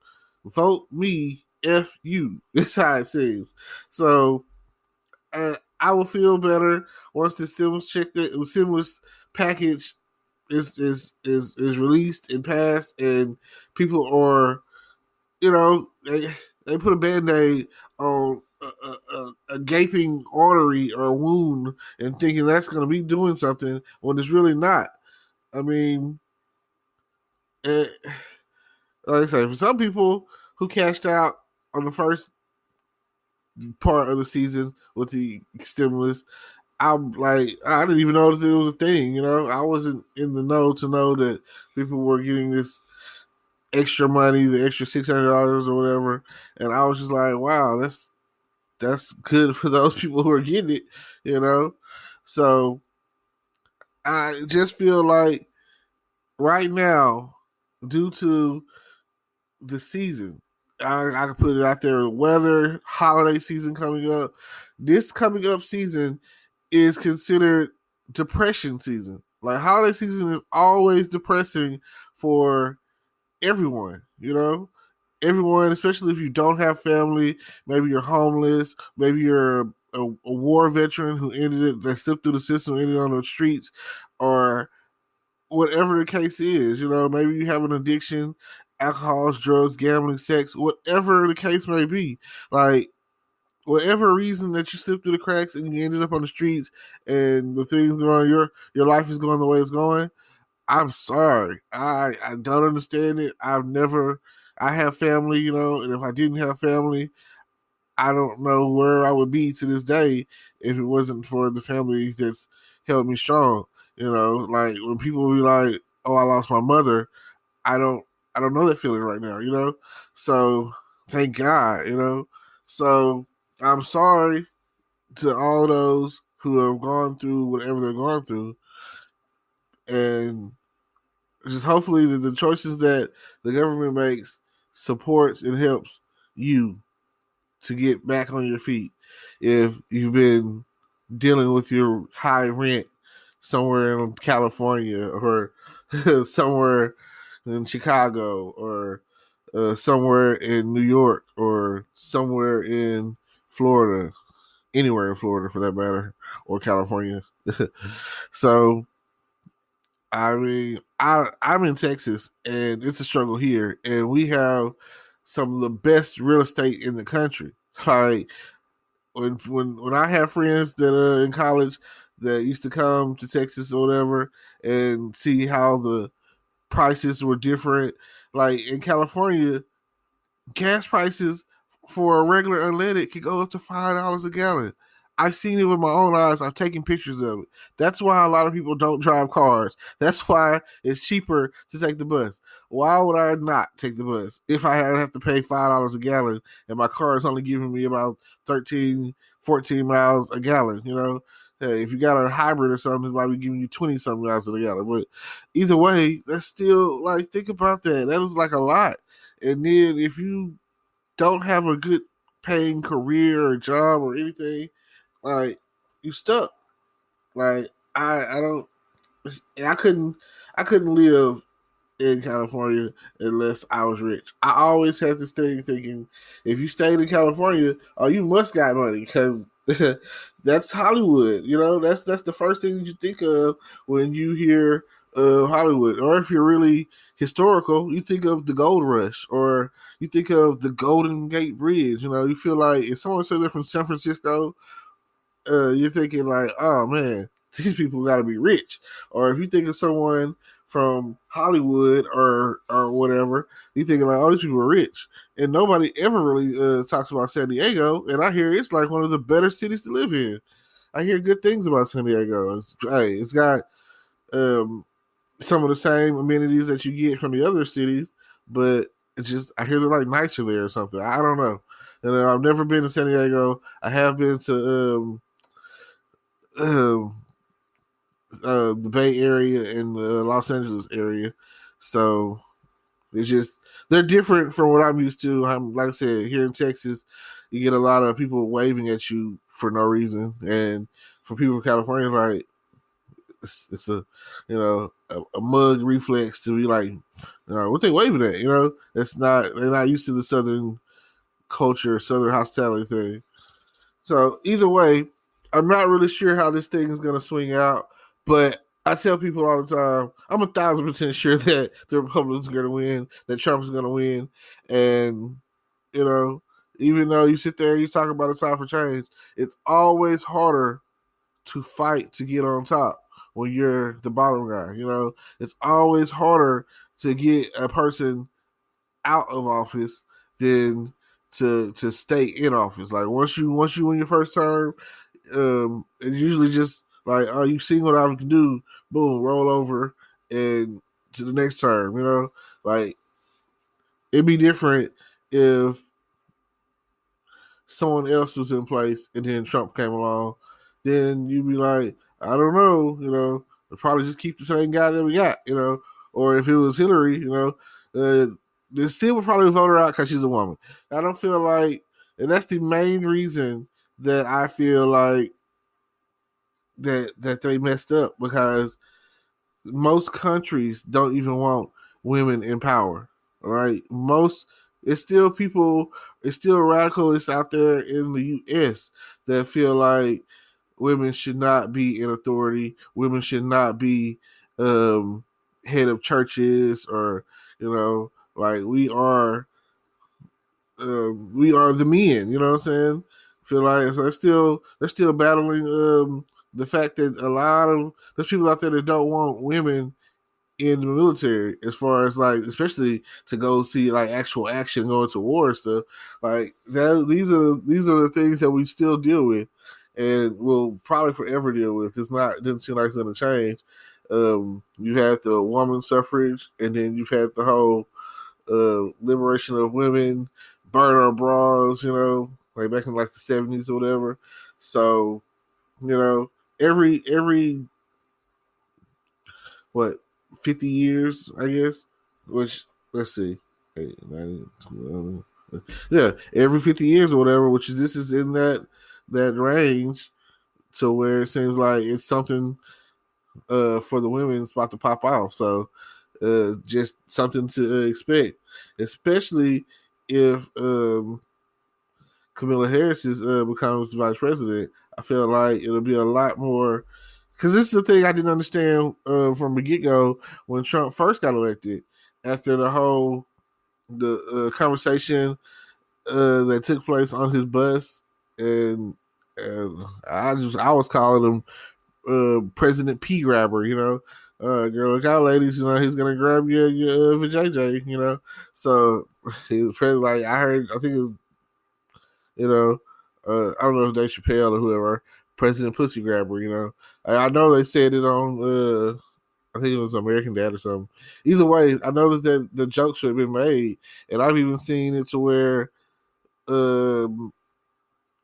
Vote me, F you. That's how it seems. So I will feel better once the stimulus package is released and passed, and people are, they put a Band-Aid on a gaping artery or wound and thinking that's going to be doing something when it's really not. I mean, it, like I say, for some people who cashed out on the first part of the season with the stimulus, I'm like, I didn't even know that it was a thing. I wasn't in the know to know that people were getting this extra money, the extra $600 or whatever, and I was just like, wow, that's good for those people who are getting it. So I just feel like right now, due to the season, I can put it out there, weather, holiday season coming up. This coming up season is considered depression season. Like holiday season is always depressing for everyone. Everyone, especially if you don't have family, maybe you're homeless, maybe you're a war veteran who that slipped through the system, ended on the streets, or whatever the case is. Maybe you have an addiction, alcohol, drugs, gambling, sex, whatever the case may be. Like, whatever reason that you slipped through the cracks and you ended up on the streets and the things going, your life is going the way it's going. I'm sorry. I don't understand it. I have family, and if I didn't have family, I don't know where I would be to this day if it wasn't for the family that's held me strong. Like when people be like, "Oh, I lost my mother," I don't know that feeling right now. So thank God. So I'm sorry to all those who have gone through whatever they're going through, and just hopefully that the choices that the government makes supports and helps you to get back on your feet. If you've been dealing with your high rent somewhere in California or somewhere in Chicago or somewhere in New York or somewhere in Florida, anywhere in Florida for that matter, or California. So I mean, I'm in Texas, and it's a struggle here, and we have some of the best real estate in the country. Like when I have friends that are in college that used to come to Texas or whatever and see how the prices were different. Like in California, gas prices for a regular unleaded could go up to $5 a gallon. I've seen it with my own eyes. I've taken pictures of it. That's why a lot of people don't drive cars. That's why it's cheaper to take the bus. Why would I not take the bus if I have to pay $5 a gallon and my car is only giving me about 13, 14 miles a gallon? Hey, if you got a hybrid or something, it might be giving you 20 something miles a gallon. But either way, that's still like, think about that. That is like a lot. And then if you don't have a good paying career or job or anything, like you stuck. Like I don't. I couldn't live in California unless I was rich. I always had this thing thinking, if you stayed in California, oh, you must got money because that's Hollywood. That's the first thing you think of when you hear Hollywood. Or if you're really historical, you think of the Gold Rush, or you think of the Golden Gate Bridge. You feel like if someone said they're from San Francisco, you're thinking like, oh man, these people got to be rich. Or if you think of someone from Hollywood or whatever, you thinking like, oh, these people are rich. And nobody ever really talks about San Diego, and I hear it's like one of the better cities to live in. I hear good things about San Diego. It's got some of the same amenities that you get from the other cities, but it's just, I hear they're like nicer there or something. I don't know. And I've never been to San Diego. I have been to the Bay Area and the Los Angeles area, so they're different from what I'm used to. I'm, like I said, here in Texas, you get a lot of people waving at you for no reason, and for people from California, like it's a a mug reflex to be like, what they waving at? It's not, they're not used to the Southern culture, Southern hospitality thing. So either way, I'm not really sure how this thing is going to swing out, but I tell people all the time, I'm 1,000% sure that the Republicans are going to win, that Trump is going to win, and you know, even though you sit there and you talk about a time for change, it's always harder to fight to get on top when you're the bottom guy. You know, it's always harder to get a person out of office than to stay in office. Like once you win your first term, it's usually just like, oh, you've seen what I can do, boom, roll over and to the next term. You know, like it'd be different if someone else was in place and then Trump came along, then you'd be like, I don't know, we'll probably just keep the same guy that we got, or if it was Hillary, they still would probably vote her out because she's a woman. I don't feel like, and that's the main reason that I feel like that they messed up, because most countries don't even want women in power. All right, it's still radicalists out there in the U.S. that feel like women should not be in authority. Women should not be head of churches, or like we are the men. You know what I'm saying? Feel like, so they're still battling the fact that a lot of there's people out there that don't want women in the military, as far as like, especially to go see like actual action, going to war and stuff like that. These are the things that we still deal with, and will probably forever deal with. It doesn't seem like it's going to change. You've had the woman suffrage, and then you've had the whole liberation of women, burn our bras, like back in like the 70s or whatever. So, every what, 50 years, I guess, which, let's see, 90, yeah, every 50 years or whatever, which is, this is in that range, to where it seems like it's something for the women, it's about to pop off. So just something to expect, especially if Kamala Harris becomes vice president. I feel like it'll be a lot more, because this is the thing I didn't understand from the get go when Trump first got elected. After the conversation that took place on his bus, and I was calling him President P Grabber, girl, look out, ladies, he's gonna grab your vajayjay, So he was president. Like I think it was, I don't know if Dave Chappelle or whoever, President Pussy Grabber, I know they said it on I think it was American Dad or something. Either way, I know that the joke should have been made, and I've even seen it to where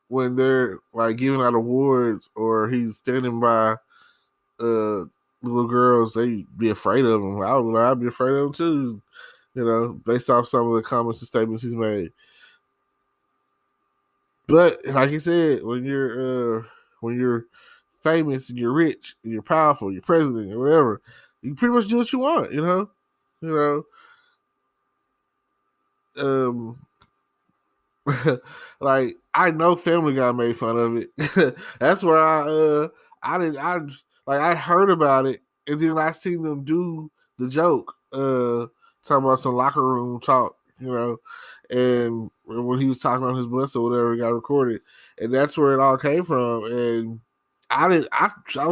when they're like giving out awards, or he's standing by little girls, they be afraid of him. I'd be afraid of him too, based off some of the comments and statements he's made. But like you said, when you're famous and you're rich and you're powerful, you're president or whatever, you pretty much do what you want, Um, like, I know Family Guy made fun of it. That's where I heard about it, and then I seen them do the joke, talking about some locker room talk, and when he was talking on his bus or whatever, it got recorded, and that's where it all came from. And I was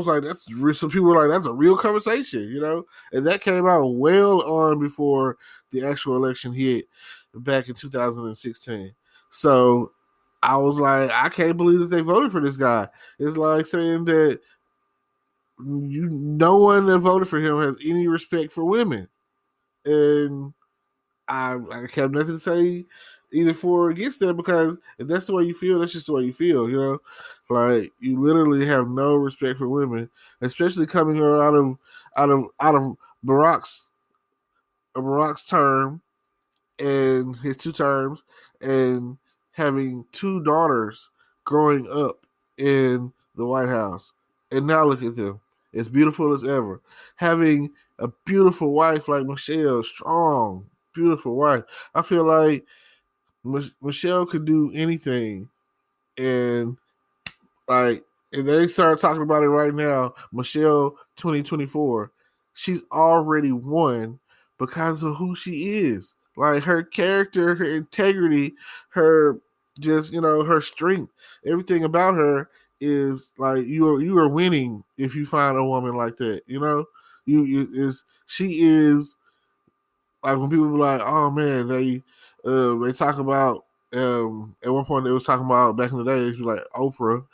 like, that's real. Some people were like, that's a real conversation, and that came out well on before the actual election hit back in 2016. So I was like, I can't believe that they voted for this guy. It's like saying that no one that voted for him has any respect for women, and I have nothing to say either for or against that, because if that's the way you feel, that's just the way you feel, Like, you literally have no respect for women, especially coming out of Barack's term and his 2 terms, and having 2 daughters growing up in the White House. And now look at them, as beautiful as ever. Having a beautiful wife like Michelle, strong, beautiful wife. I feel like Michelle could do anything, and like if they start talking about it right now, Michelle 2024, she's already won because of who she is. Like her character, her integrity, her just her strength, everything about her is like you are winning if you find a woman like that. You is she is like when people be like, oh man, they talk about at one point they was talking about back in the day, they was like Oprah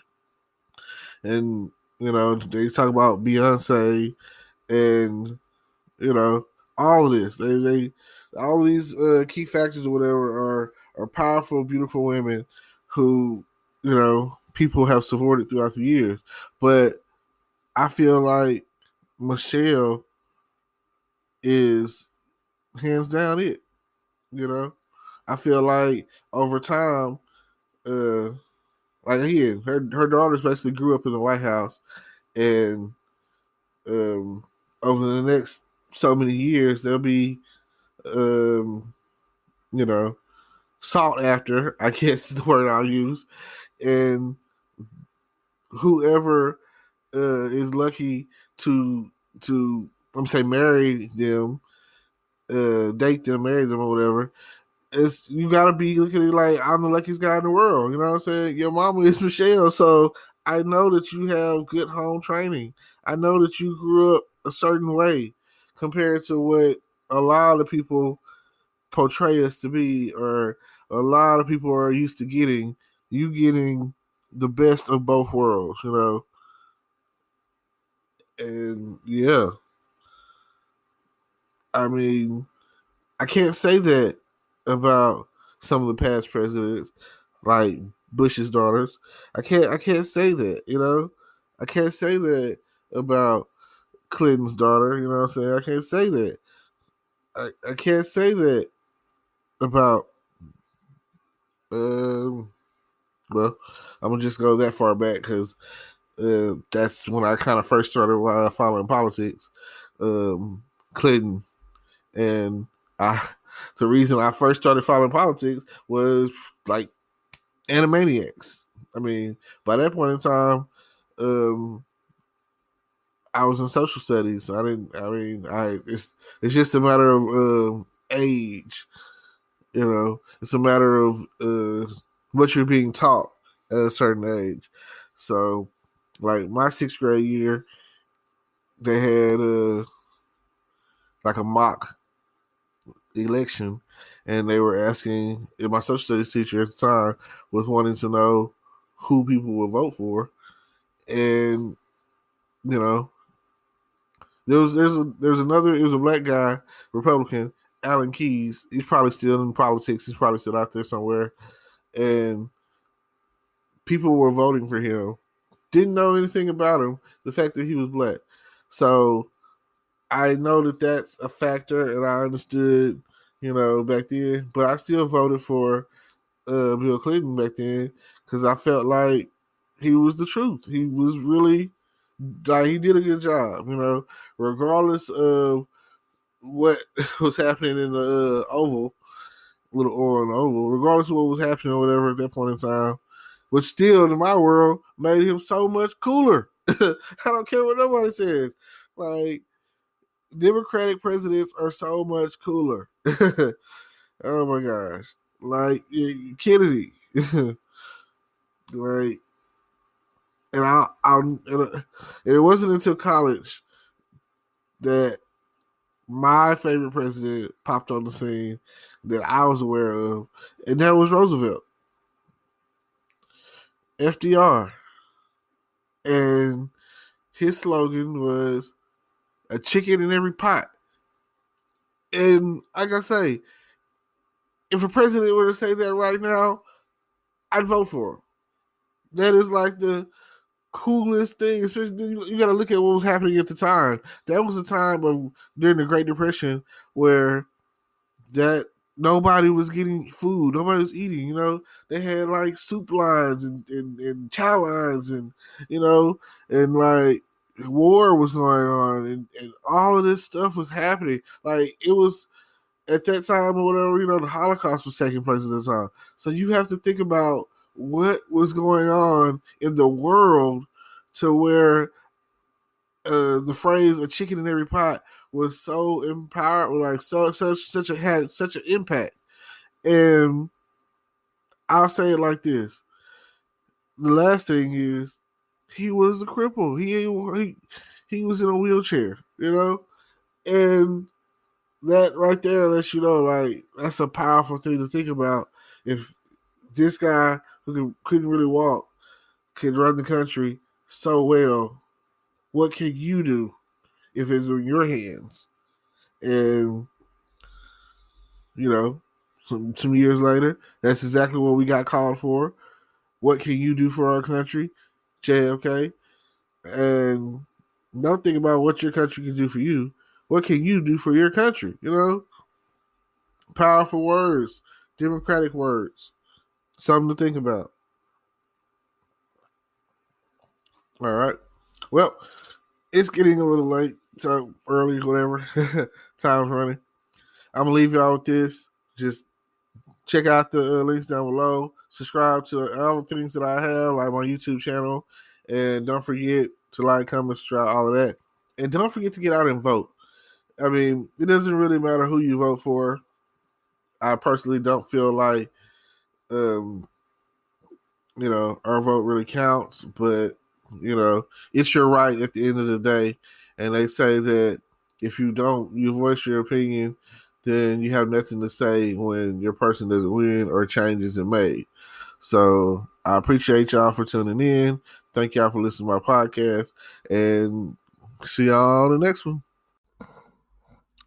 and they talk about Beyonce and all of this. They all these key factors or whatever are powerful, beautiful women who people have supported throughout the years. But I feel like Michelle is hands down it. I feel like over time, uh, like again, her daughters basically grew up in the White House, and over the next so many years, they'll be, um, you know, sought after. I guess is the word I'll use, and whoever is lucky to I'm say marry them, date them, marry them, or whatever. It's you gotta be looking at it like I'm the luckiest guy in the world. You know what I'm saying? Your mama is Michelle, so I know that you have good home training. I know that you grew up a certain way compared to what a lot of people portray us to be, or a lot of people are used to getting. You getting the best of both worlds, and yeah, I mean, I can't say that about some of the past presidents, like Bush's daughters. I can't say that, I can't say that about Clinton's daughter, you know what I'm saying? I can't say that. I can't say that about um well, I'm gonna just go that far back because that's when I kind of first started following politics. Clinton and I. The reason I first started following politics was like Animaniacs. I mean, by that point in time, um, I was in social studies. So I didn't. I mean, it's just a matter of age. It's a matter of what you're being taught at a certain age. So, like my sixth grade year, they had like a mock election, and they were asking. And my social studies teacher at the time was wanting to know who people would vote for, and you know, there's another. It was a black guy, Republican, Alan Keyes. He's probably still in politics. He's probably still out there somewhere, and people were voting for him. Didn't know anything about him. The fact that he was black, so I know that that's a factor, and I understood, back then. But I still voted for Bill Clinton back then because I felt like he was the truth. He was really like he did a good job, regardless of what was happening in the Oval, little or in the Oval, regardless of what was happening or whatever at that point in time. Which still, in my world, made him so much cooler. I don't care what nobody says. Like, Democratic presidents are so much cooler. Oh my gosh. Like Kennedy. Like, and it wasn't until college that my favorite president popped on the scene that I was aware of, and that was Roosevelt, FDR. And his slogan was a chicken in every pot. And like I say, if a president were to say that right now, I'd vote for him. That is like the coolest thing. Especially you got to look at what was happening at the time. That was a time of during the Great Depression where that nobody was getting food, nobody was eating. They had like soup lines and chow lines, and and like war was going on, and all of this stuff was happening. Like it was at that time or whatever, the Holocaust was taking place at the time. So you have to think about what was going on in the world to where the phrase "a chicken in every pot" was so empowered, like had such an impact. And I'll say it like this: the last thing is he was a cripple. He was in a wheelchair, and that right there lets you know, like, that's a powerful thing to think about. If this guy who couldn't really walk could run the country so well, what can you do if it's in your hands? And some years later, that's exactly what we got called for. What can you do for our country, JFK? And don't think about what your country can do for you. What can you do for your country? Powerful words, democratic words, something to think about. All right. Well, it's getting a little late, so early, whatever. Time's running. I'm gonna leave y'all with this. Just check out the links down below. Subscribe to all the things that I have, like my YouTube channel, and don't forget to like, comment, subscribe, all of that. And don't forget to get out and vote. I mean, it doesn't really matter who you vote for. I personally don't feel like, our vote really counts, but it's your right at the end of the day. And they say that if you voice your opinion, then you have nothing to say when your person doesn't win or change isn't made. So I appreciate y'all for tuning in. Thank y'all for listening to my podcast, and see y'all on the next one.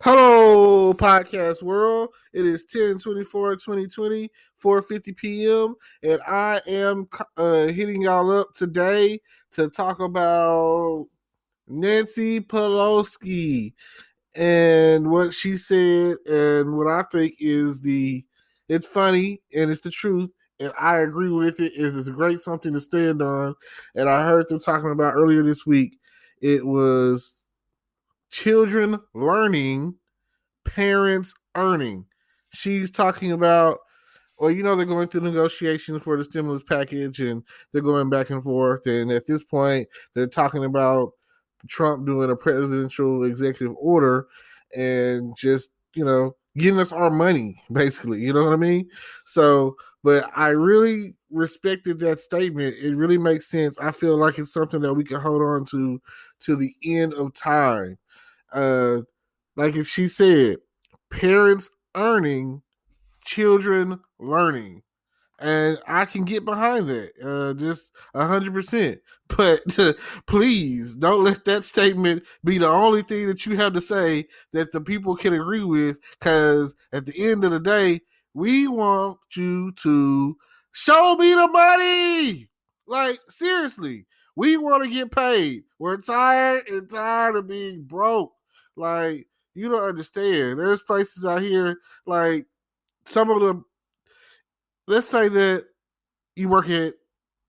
Hello, podcast world. It is 10/24/2020, 4:50 p.m., and I am hitting y'all up today to talk about Nancy Pelosi and what she said, and what I think is it's funny and it's the truth, and I agree with it. It's a great something to stand on. And I heard them talking about earlier this week. It was children learning, parents earning. She's talking about, they're going through negotiations for the stimulus package, and they're going back and forth. And at this point, they're talking about Trump doing a presidential executive order and just, getting us our money, basically. You know what I mean? So, but I really respected that statement. It really makes sense. I feel like it's something that we can hold on to the end of time. Like she said, parents earning, children learning. And I can get behind that, just 100%. But please don't let that statement be the only thing that you have to say that the people can agree with, because at the end of the day, we want you to show me the money. Like, seriously, we want to get paid. We're tired of being broke. Like, you don't understand. There's places out here, like some of the, let's say that you work at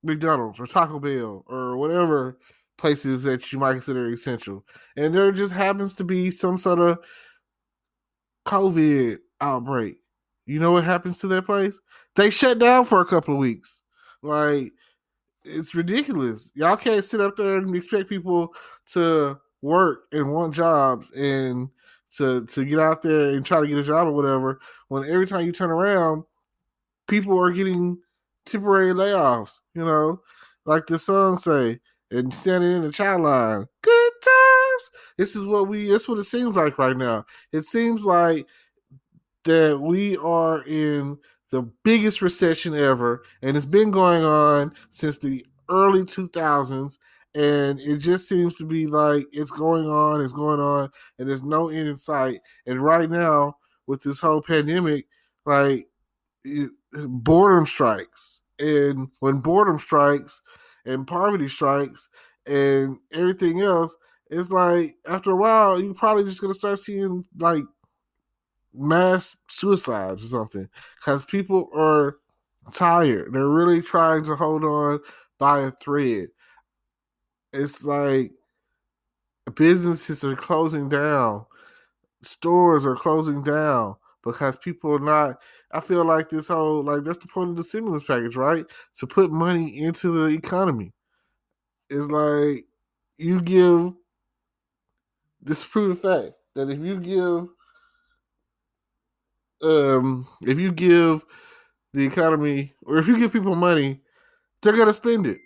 McDonald's or Taco Bell or whatever places that you might consider essential, and there just happens to be some sort of COVID outbreak. You know what happens to that place? They shut down for a couple of weeks. Like, it's ridiculous. Y'all can't sit up there and expect people to work and want jobs and to get out there and try to get a job or whatever, when every time you turn around, people are getting temporary layoffs, like the song say, and standing in the child line. Good times. That's what it seems like right now. It seems like that we are in the biggest recession ever, and it's been going on since the early 2000s, and it just seems to be like it's going on, and there's no end in sight. And right now, with this whole pandemic, like, boredom strikes. And when boredom strikes and poverty strikes and everything else, it's like after a while, you're probably just going to start seeing like mass suicides or something, because people are tired. They're really trying to hold on by a thread. It's like businesses are closing down, stores are closing down, because people are not. I feel like this whole, like, that's the point of the stimulus package, right? To put money into the economy. It's like you give this proven fact that if you give the economy or if you give people money, they're gonna spend it.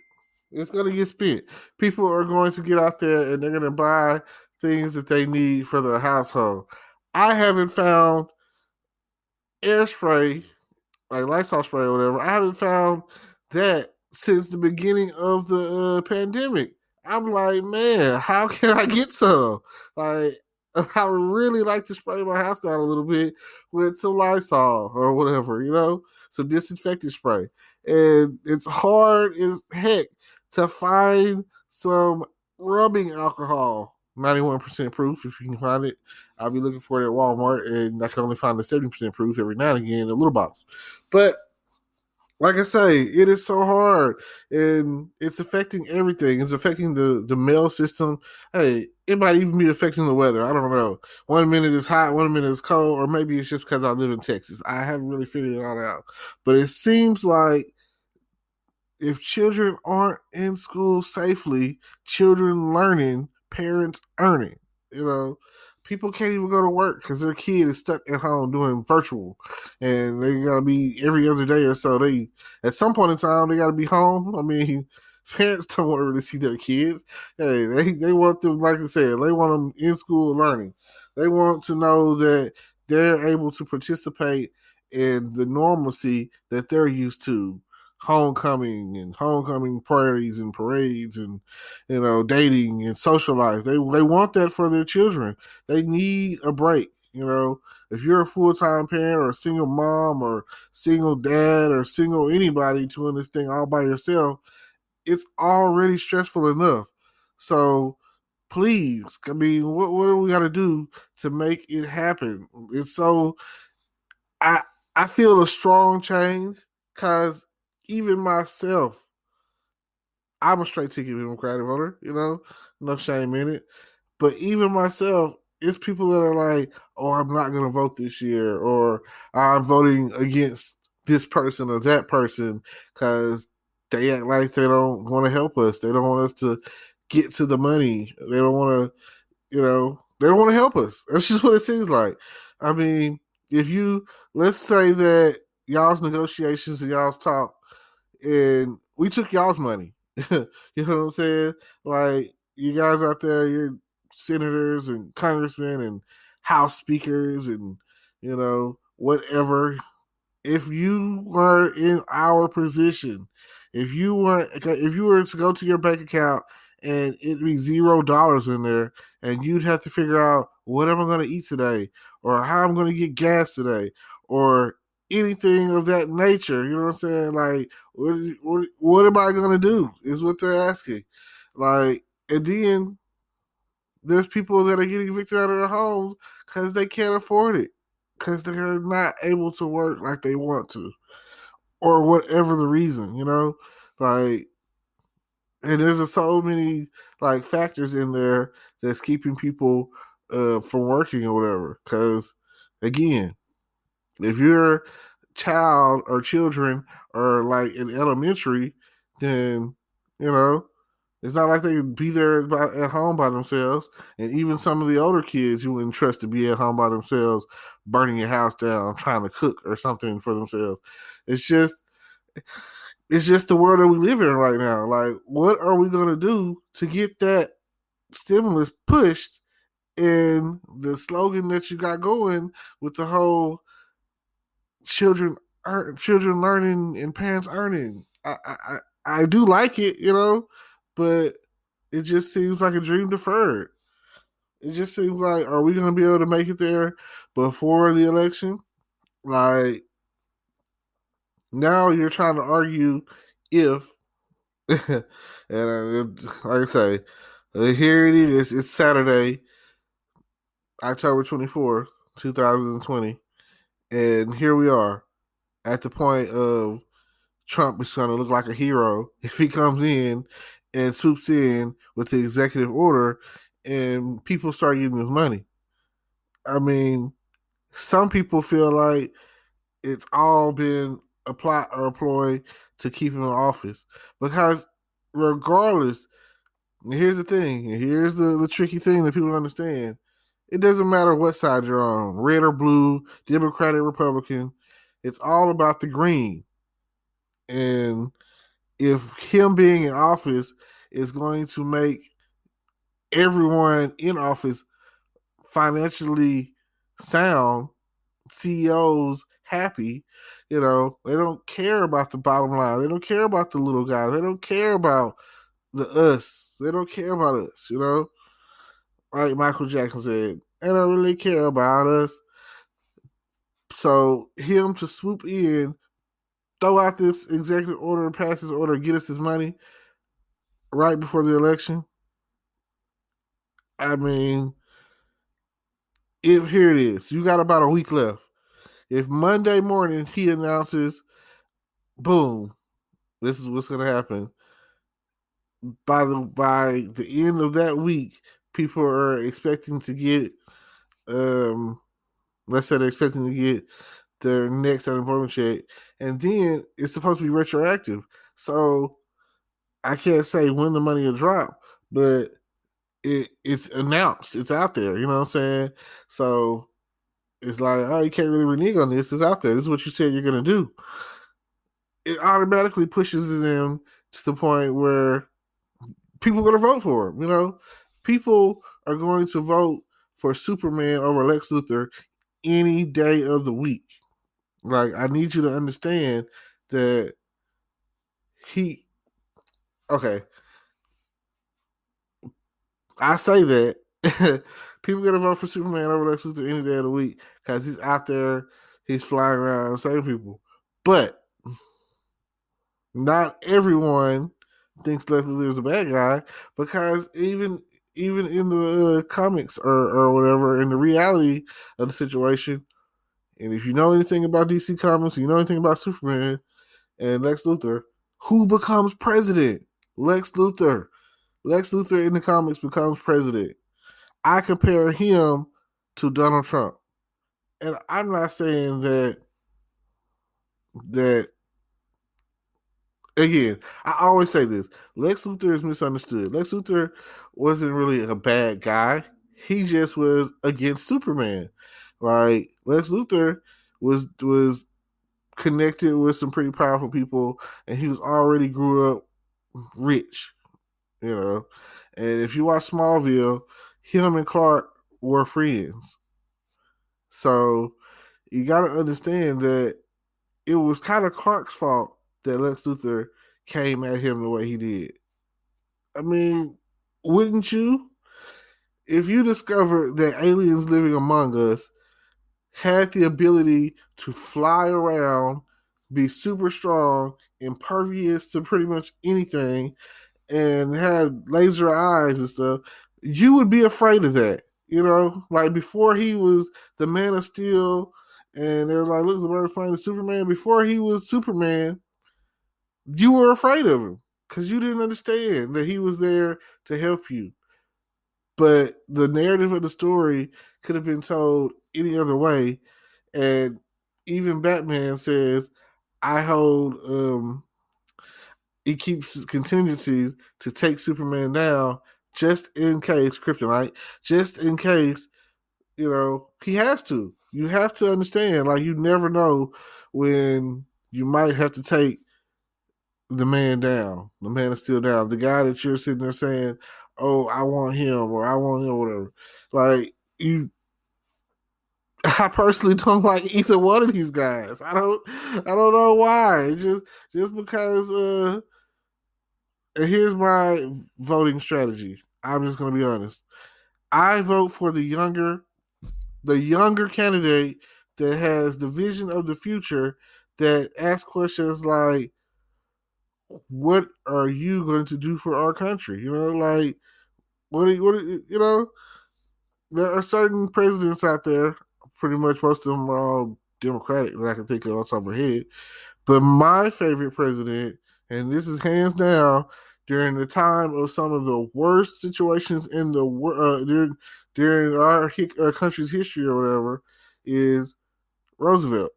It's gonna get spent. People are going to get out there and they're gonna buy things that they need for their household. I haven't found air spray like Lysol spray or whatever. I haven't found that since the beginning of the pandemic. I'm like, man, how can I get some? Like, I would really like to spray my house down a little bit with some Lysol or whatever, some disinfectant spray. And it's hard as heck to find some rubbing alcohol, 91% proof, if you can find it. I'll be looking for it at Walmart, and I can only find the 70% proof every now and again in little bottles. But like I say, it is so hard, and it's affecting everything. It's affecting the mail system. Hey, it might even be affecting the weather. I don't know. 1 minute it's hot, 1 minute it's cold, or maybe it's just because I live in Texas. I haven't really figured it all out. But it seems like if children aren't in school safely, children learning, parents earning. You know, people can't even go to work because their kid is stuck at home doing virtual, and they gotta be every other day or so. They at some point in time they gotta be home. I mean, parents don't want to really see their kids. Hey, they want them, like I said, they want them in school learning. They want to know that they're able to participate in the normalcy that they're used to, homecoming parties and parades and dating and social life. They want that for their children. They need a break. If you're a full-time parent or a single mom or single dad or single anybody doing this thing all by yourself, it's already stressful enough. So please, I mean, what do we got to do to make it happen? It's so I I feel a strong change because even myself, I'm a straight ticket Democratic voter, no shame in it. But even myself, it's people that are like, oh, I'm not going to vote this year, or I'm voting against this person or that person because they act like they don't want to help us. They don't want us to get to the money. They don't want to, they don't want to help us. That's just what it seems like. I mean, let's say that y'all's negotiations and y'all's talk, and we took y'all's money. You know what I'm saying? Like, you guys out there, you're senators and congressmen and house speakers and, whatever. If you were in our position, if you were to go to your bank account and it'd be $0 in there, and you'd have to figure out what am I going to eat today, or how I'm going to get gas today, or anything of that nature, you know what I'm saying? Like, what am I going to do? Is what they're asking. Like, and then there's people that are getting evicted out of their homes because they can't afford it, because they're not able to work like they want to, or whatever the reason, like. And there's so many like factors in there that's keeping people from working or whatever. Because again, if your child or children are like in elementary, then you know it's not like they can be there at home by themselves. And even some of the older kids you wouldn't trust to be at home by themselves, burning your house down, trying to cook or something for themselves. It's just the world that we live in right now. Like, what are we going to do to get that stimulus pushed? And the slogan that you got going with the whole children learning and parents earning. I do like it, but it just seems like a dream deferred. It just seems like, are we going to be able to make it there before the election? Like, now you're trying to argue if, and like I say, here it is. It's Saturday, October 24th, 2020. And here we are at the point of Trump is going to look like a hero if he comes in and swoops in with the executive order and people start getting his money. I mean, some people feel like it's all been applied or employed to keep him in office because regardless, And here's the thing. And here's the tricky thing that people don't understand. It doesn't matter what side you're on, red or blue, Democratic, Republican. It's all about the green. And if him being in office is going to make everyone in office financially sound, CEOs happy, they don't care about the bottom line. They don't care about the little guys. They don't care about the us. They don't care about us. Like Michael Jackson said, they don't really care about us. So him to swoop in, throw out this executive order, pass this order, get us this money right before the election. I mean, if here it is, you got about a week left. If Monday morning he announces, boom, this is what's going to happen. By the end of that week, people are expecting to get, let's say they're expecting to get their next unemployment check, and then it's supposed to be retroactive. So I can't say when the money will drop, but it's announced. It's out there. You know what I'm saying? So it's like, oh, you can't really renege on this. It's out there. This is what you said you're going to do. It automatically pushes them to the point where people are going to vote for him. People are going to vote for Superman over Lex Luthor any day of the week. Like, I need you to understand that okay, I say that people going to vote for Superman over Lex Luthor any day of the week because he's out there, he's flying around saving people. But not everyone thinks Lex Luthor is a bad guy, because even in the comics or whatever, in the reality of the situation, and if you know anything about DC Comics, you know anything about Superman and Lex Luthor, who becomes president? Lex Luthor. Lex Luthor in the comics becomes president. I compare him to Donald Trump. And I'm not saying that again, I always say this. Lex Luthor is misunderstood. Lex Luthor wasn't really a bad guy. He just was against Superman. Like, Lex Luthor was connected with some pretty powerful people, and he was already grew up rich. And if you watch Smallville, him and Clark were friends. So you got to understand that it was kind of Clark's fault that Lex Luthor came at him the way he did. I mean, wouldn't you? If you discovered that aliens living among us had the ability to fly around, be super strong, impervious to pretty much anything, and had laser eyes and stuff, you would be afraid of that. Like, before he was the Man of Steel, and they were like, look, the bird's playing the Superman. Before he was Superman, you were afraid of him because you didn't understand that he was there to help you. But the narrative of the story could have been told any other way. And even Batman says, I hold, he keeps contingencies to take Superman down just in case, kryptonite, just in case, he has to. You have to understand, like, you never know when you might have to take the man down. The man is still down. The guy that you're sitting there saying, oh, I want him, or I want him, or whatever. Like, I personally don't like either one of these guys. I don't know why. Just because and here's my voting strategy. I'm just gonna be honest. I vote for the younger candidate that has the vision of the future, that asks questions like, what are you going to do for our country? Like, there are certain presidents out there, pretty much most of them are all Democratic that I can think of on top of my head. But my favorite president, and this is hands down, during the time of some of the worst situations in the during our country's history or whatever, is Roosevelt.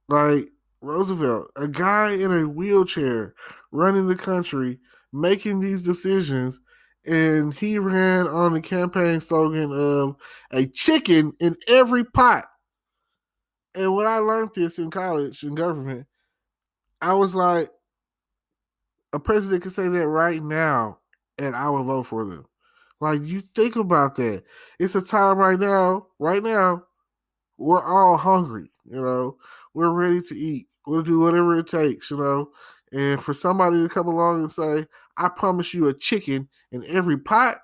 Like, Roosevelt, a guy in a wheelchair running the country, making these decisions. And he ran on the campaign slogan of a chicken in every pot. And when I learned this in college in government, I was like, a president could say that right now, and I would vote for them. Like, you think about that. It's a time right now, we're all hungry, we're ready to eat. We'll do whatever it takes, And for somebody to come along and say, I promise you a chicken in every pot,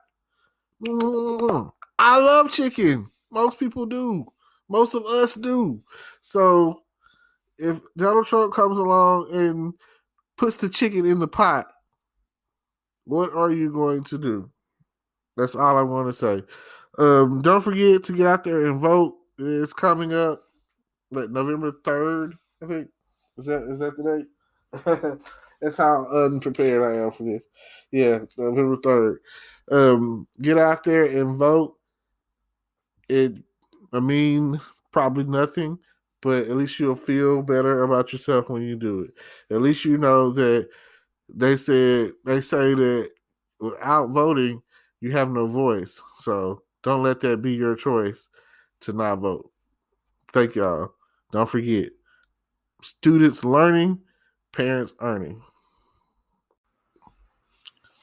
I love chicken. Most people do. Most of us do. So if Donald Trump comes along and puts the chicken in the pot, what are you going to do? That's all I want to say. Don't forget to get out there and vote. It's coming up, November 3rd, I think. Is that the date? That's how unprepared I am for this. Yeah, November 3rd. Get out there and vote. Probably nothing, but at least you'll feel better about yourself when you do it. At least you know that they say that without voting, you have no voice. So don't let that be your choice to not vote. Thank y'all. Don't forget, students learning, parents earning.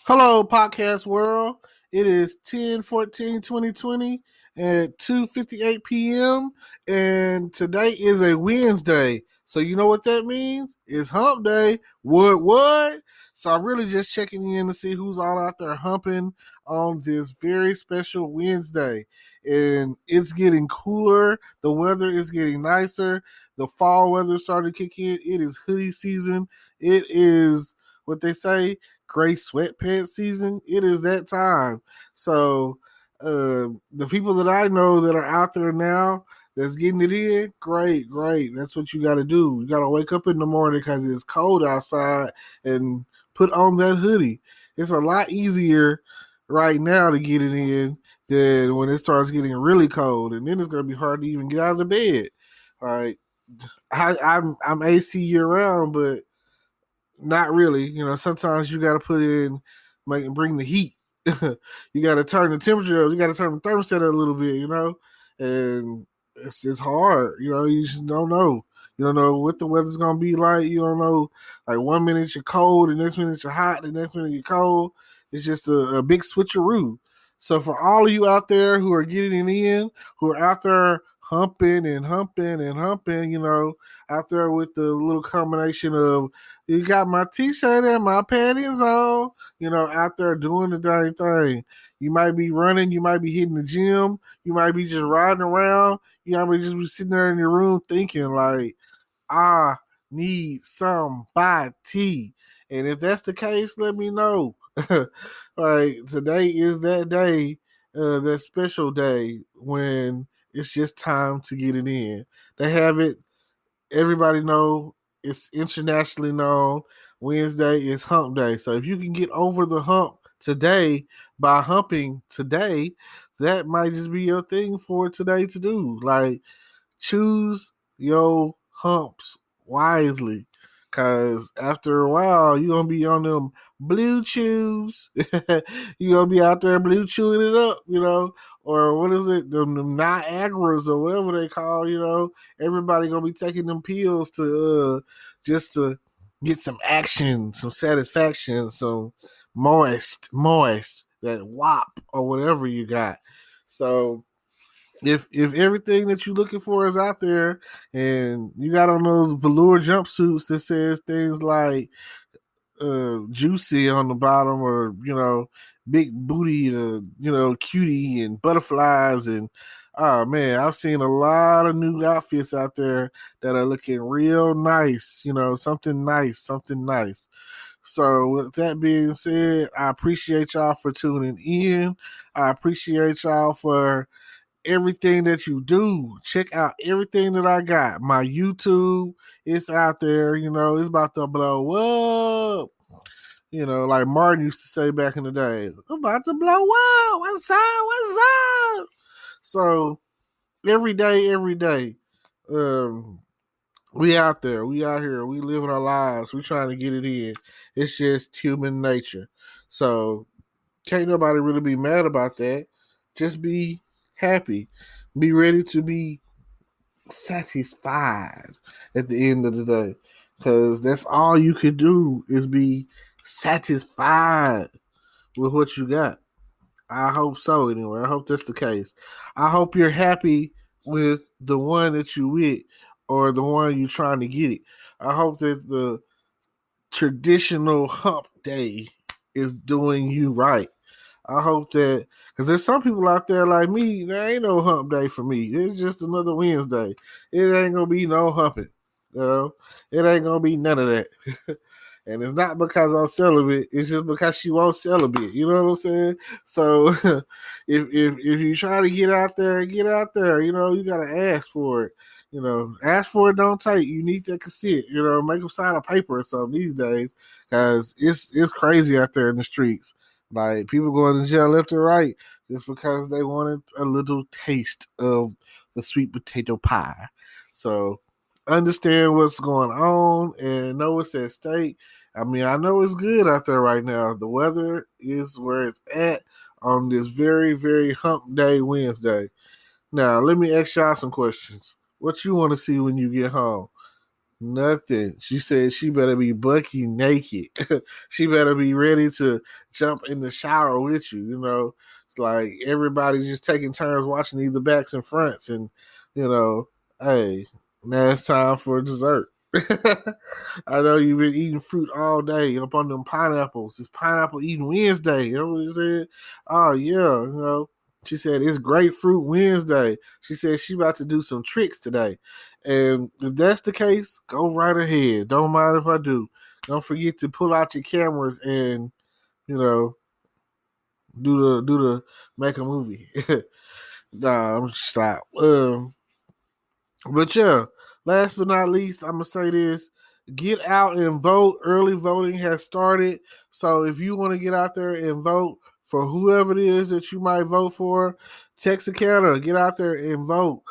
Hello, podcast world. It is 10/14/2020 at 2:58 p.m. and today is a Wednesday. So you know what that means? It's hump day. What? So I'm really just checking in to see who's all out there humping on this very special Wednesday. And it's getting cooler. The weather is getting nicer. The fall weather started to kick in. It is hoodie season. It is what they say, gray sweatpants season. It is that time. So the people that I know that are out there now that's getting it in, great. That's what you got to do. You got to wake up in the morning because it's cold outside and put on that hoodie. It's a lot easier right now to get it in than when it starts getting really cold, and then it's going to be hard to even get out of the bed. All right, I'm AC year round, but not really. Sometimes you got to put in, bring the heat. You got to turn the temperature up. You got to turn the thermostat up a little bit, and it's hard. You just don't know. You don't know what the weather's going to be like. You don't know, like 1 minute you're cold, the next minute you're hot, the next minute you're cold. It's just a big switcheroo. So for all of you out there who are getting in, who are out there humping, out there with the little combination of, you got my t-shirt and my panties on, out there doing the dang thing. You might be running, you might be hitting the gym, you might be just riding around, you might just be sitting there in your room thinking like, I need somebody. And if that's the case, let me know. Like, today is that day, that special day when it's just time to get it in. They have it. Everybody know it's internationally known. Wednesday is hump day. So if you can get over the hump today by humping today, that might just be your thing for today to do. Like, choose your humps wisely. Cause after a while, you're gonna be on them blue chews. You're gonna be out there blue chewing it up, or what is it? Them Niagaras or whatever they call, Everybody gonna be taking them pills to just to get some action, some satisfaction, some moist, that wop or whatever you got. So if everything that you're looking for is out there, and you got on those velour jumpsuits that says things like juicy on the bottom, or big booty, cutie and butterflies, and oh man, I've seen a lot of new outfits out there that are looking real nice. Something nice. So with that being said, I appreciate y'all for tuning in. I appreciate y'all for everything that you do. Check out everything that I got. My YouTube, it's out there. It's about to blow up. Like Martin used to say back in the day, about to blow up. What's up? So every day. We out there. We out here. We living our lives. We trying to get it in. It's just human nature. So can't nobody really be mad about that. Just be happy. Be ready to be satisfied at the end of the day. Because that's all you can do is be satisfied with what you got. I hope so anyway. I hope that's the case. I hope you're happy with the one that you with or the one you trying to get it. I hope that the traditional hump day is doing you right. I hope that because there's some people out there like me, there ain't no hump day for me. It's just another Wednesday. It ain't gonna be no humping. You know? It ain't gonna be none of that. And it's not because I'm celibate. It's just because she won't celibate. You know what I'm saying? So if you try to get out there, get out there. You know, you gotta ask for it. You know, ask for it, don't take. You need that consent. You know, make them sign a paper or something these days, because it's crazy out there in the streets. Like people going to jail left and right just because they wanted a little taste of the sweet potato pie. So understand what's going on and know what's at stake. I mean, I know it's good out there right now. The weather is where it's at on this very, very hump day Wednesday. Now, let me ask y'all some questions. What you want to see when you get home? Nothing. She said she better be bucky naked. She better be ready to jump in the shower with you. You know, it's like everybody's just taking turns watching either backs and fronts, and you know, hey, now it's time for dessert. I know you've been eating fruit all day up on them pineapples. It's pineapple eating Wednesday. You know what I'm saying? Oh yeah, you know. She said it's Grapefruit Wednesday. She said she about to do some tricks today. And if that's the case, go right ahead. Don't mind if I do. Don't forget to pull out your cameras and, you know, do the make a movie. Nah, I'm stop. But yeah, last but not least, I'm gonna say this: get out and vote. Early voting has started, so if you want to get out there and vote for whoever it is that you might vote for, Texarkana, get out there and vote.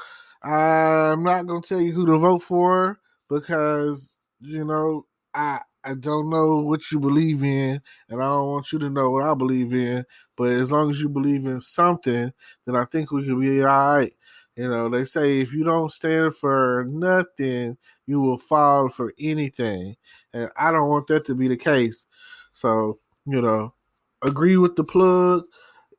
I'm not gonna tell you who to vote for because you know I don't know what you believe in, and I don't want you to know what I believe in. But as long as you believe in something, then I think we can be all right. You know, they say if you don't stand for nothing, you will fall for anything. And I don't want that to be the case. So, you know, agree with the plug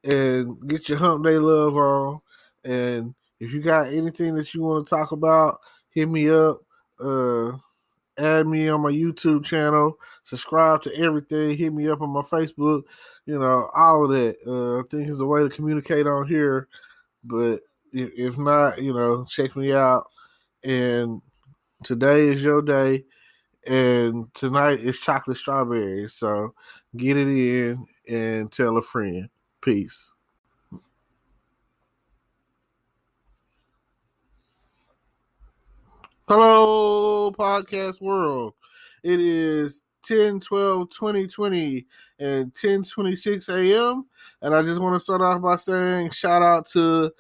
and get your hump day love on. And if you got anything that you want to talk about, hit me up. Add me on my YouTube channel. Subscribe to everything. Hit me up on my Facebook. You know, all of that. I think is a way to communicate on here. But if not, you know, check me out. And today is your day. And tonight is chocolate strawberry. So get it in and tell a friend. Peace. Hello, podcast world. It is 10/12/2020 and 10:26 a.m. And I just want to start off by saying shout out to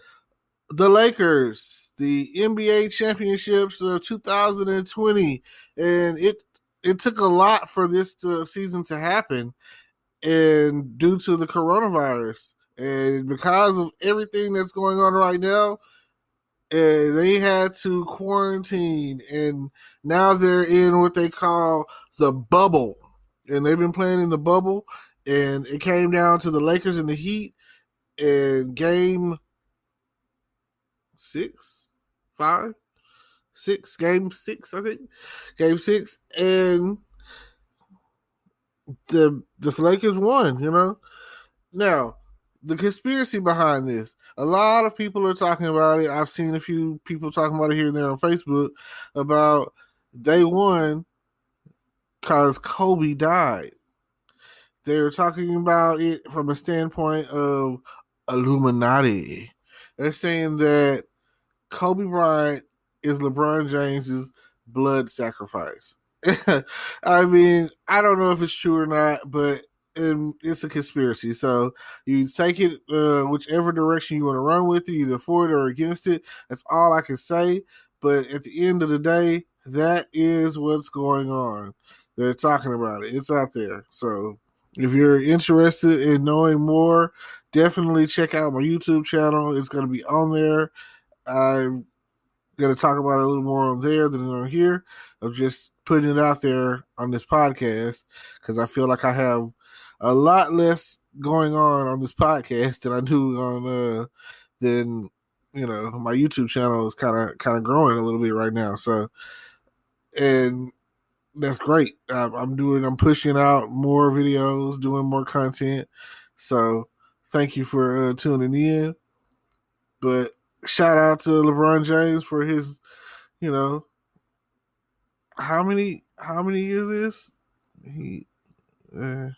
the Lakers, the NBA championships of 2020. And it took a lot for this season to happen, and due to the coronavirus. And because of everything that's going on right now, they had to quarantine, and now they're in what they call the bubble. And they've been playing in the bubble, and it came down to the Lakers and the Heat, and game game 6, I think. Game 6, and the Lakers won, you know. Now, the conspiracy behind this. A lot of people are talking about it. I've seen a few people talking about it here and there on Facebook about they won because Kobe died. They're talking about it from a standpoint of Illuminati. They're saying that Kobe Bryant is LeBron James's blood sacrifice. I mean, I don't know if it's true or not, but it's a conspiracy. So you take it whichever direction you want to run with it, either for it or against it. That's all I can say. But at the end of the day, that is what's going on. They're talking about it. It's out there. So if you're interested in knowing more, definitely check out my YouTube channel. It's going to be on there. I'm going to talk about it a little more on there than on here. I'm just putting it out there on this podcast because I feel like I have a lot less going on this podcast than I do on than my YouTube channel is kind of growing a little bit right now. So, and that's great. I'm pushing out more videos, doing more content. So thank you for tuning in. But shout out to LeBron James for his, you know, how many is this? He uh,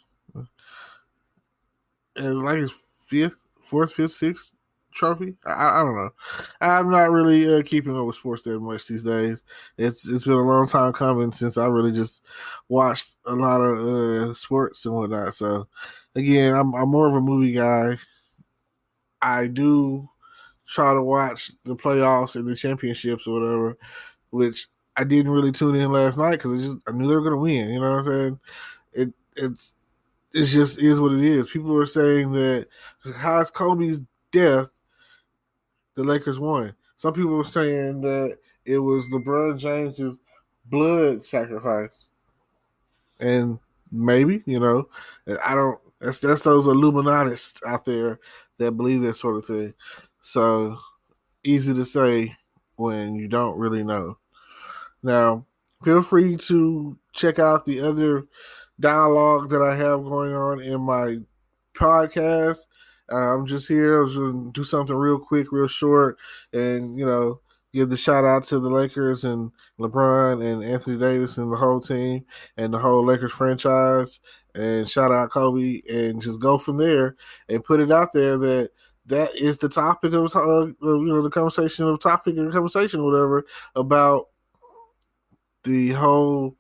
and like his fourth, fifth, sixth trophy. I don't know. I'm not really keeping up with sports that much these days. It's been a long time coming since I really just watched a lot of sports and whatnot. So again, I'm more of a movie guy. I do try to watch the playoffs and the championships or whatever, which I didn't really tune in last night because I knew they were going to win. You know what I'm saying? It's just is what it is. People were saying that how's Kobe's death, the Lakers won. Some people were saying that it was LeBron James's blood sacrifice, and maybe I don't. That's those Illuminatists out there that believe that sort of thing. So easy to say when you don't really know. Now, feel free to check out the other dialogue that I have going on in my podcast. I'm just here. I was going to do something real quick, real short, and give the shout out to the Lakers and LeBron and Anthony Davis and the whole team and the whole Lakers franchise, and shout out Kobe, and just go from there and put it out there that is the topic of the conversation, whatever, about the whole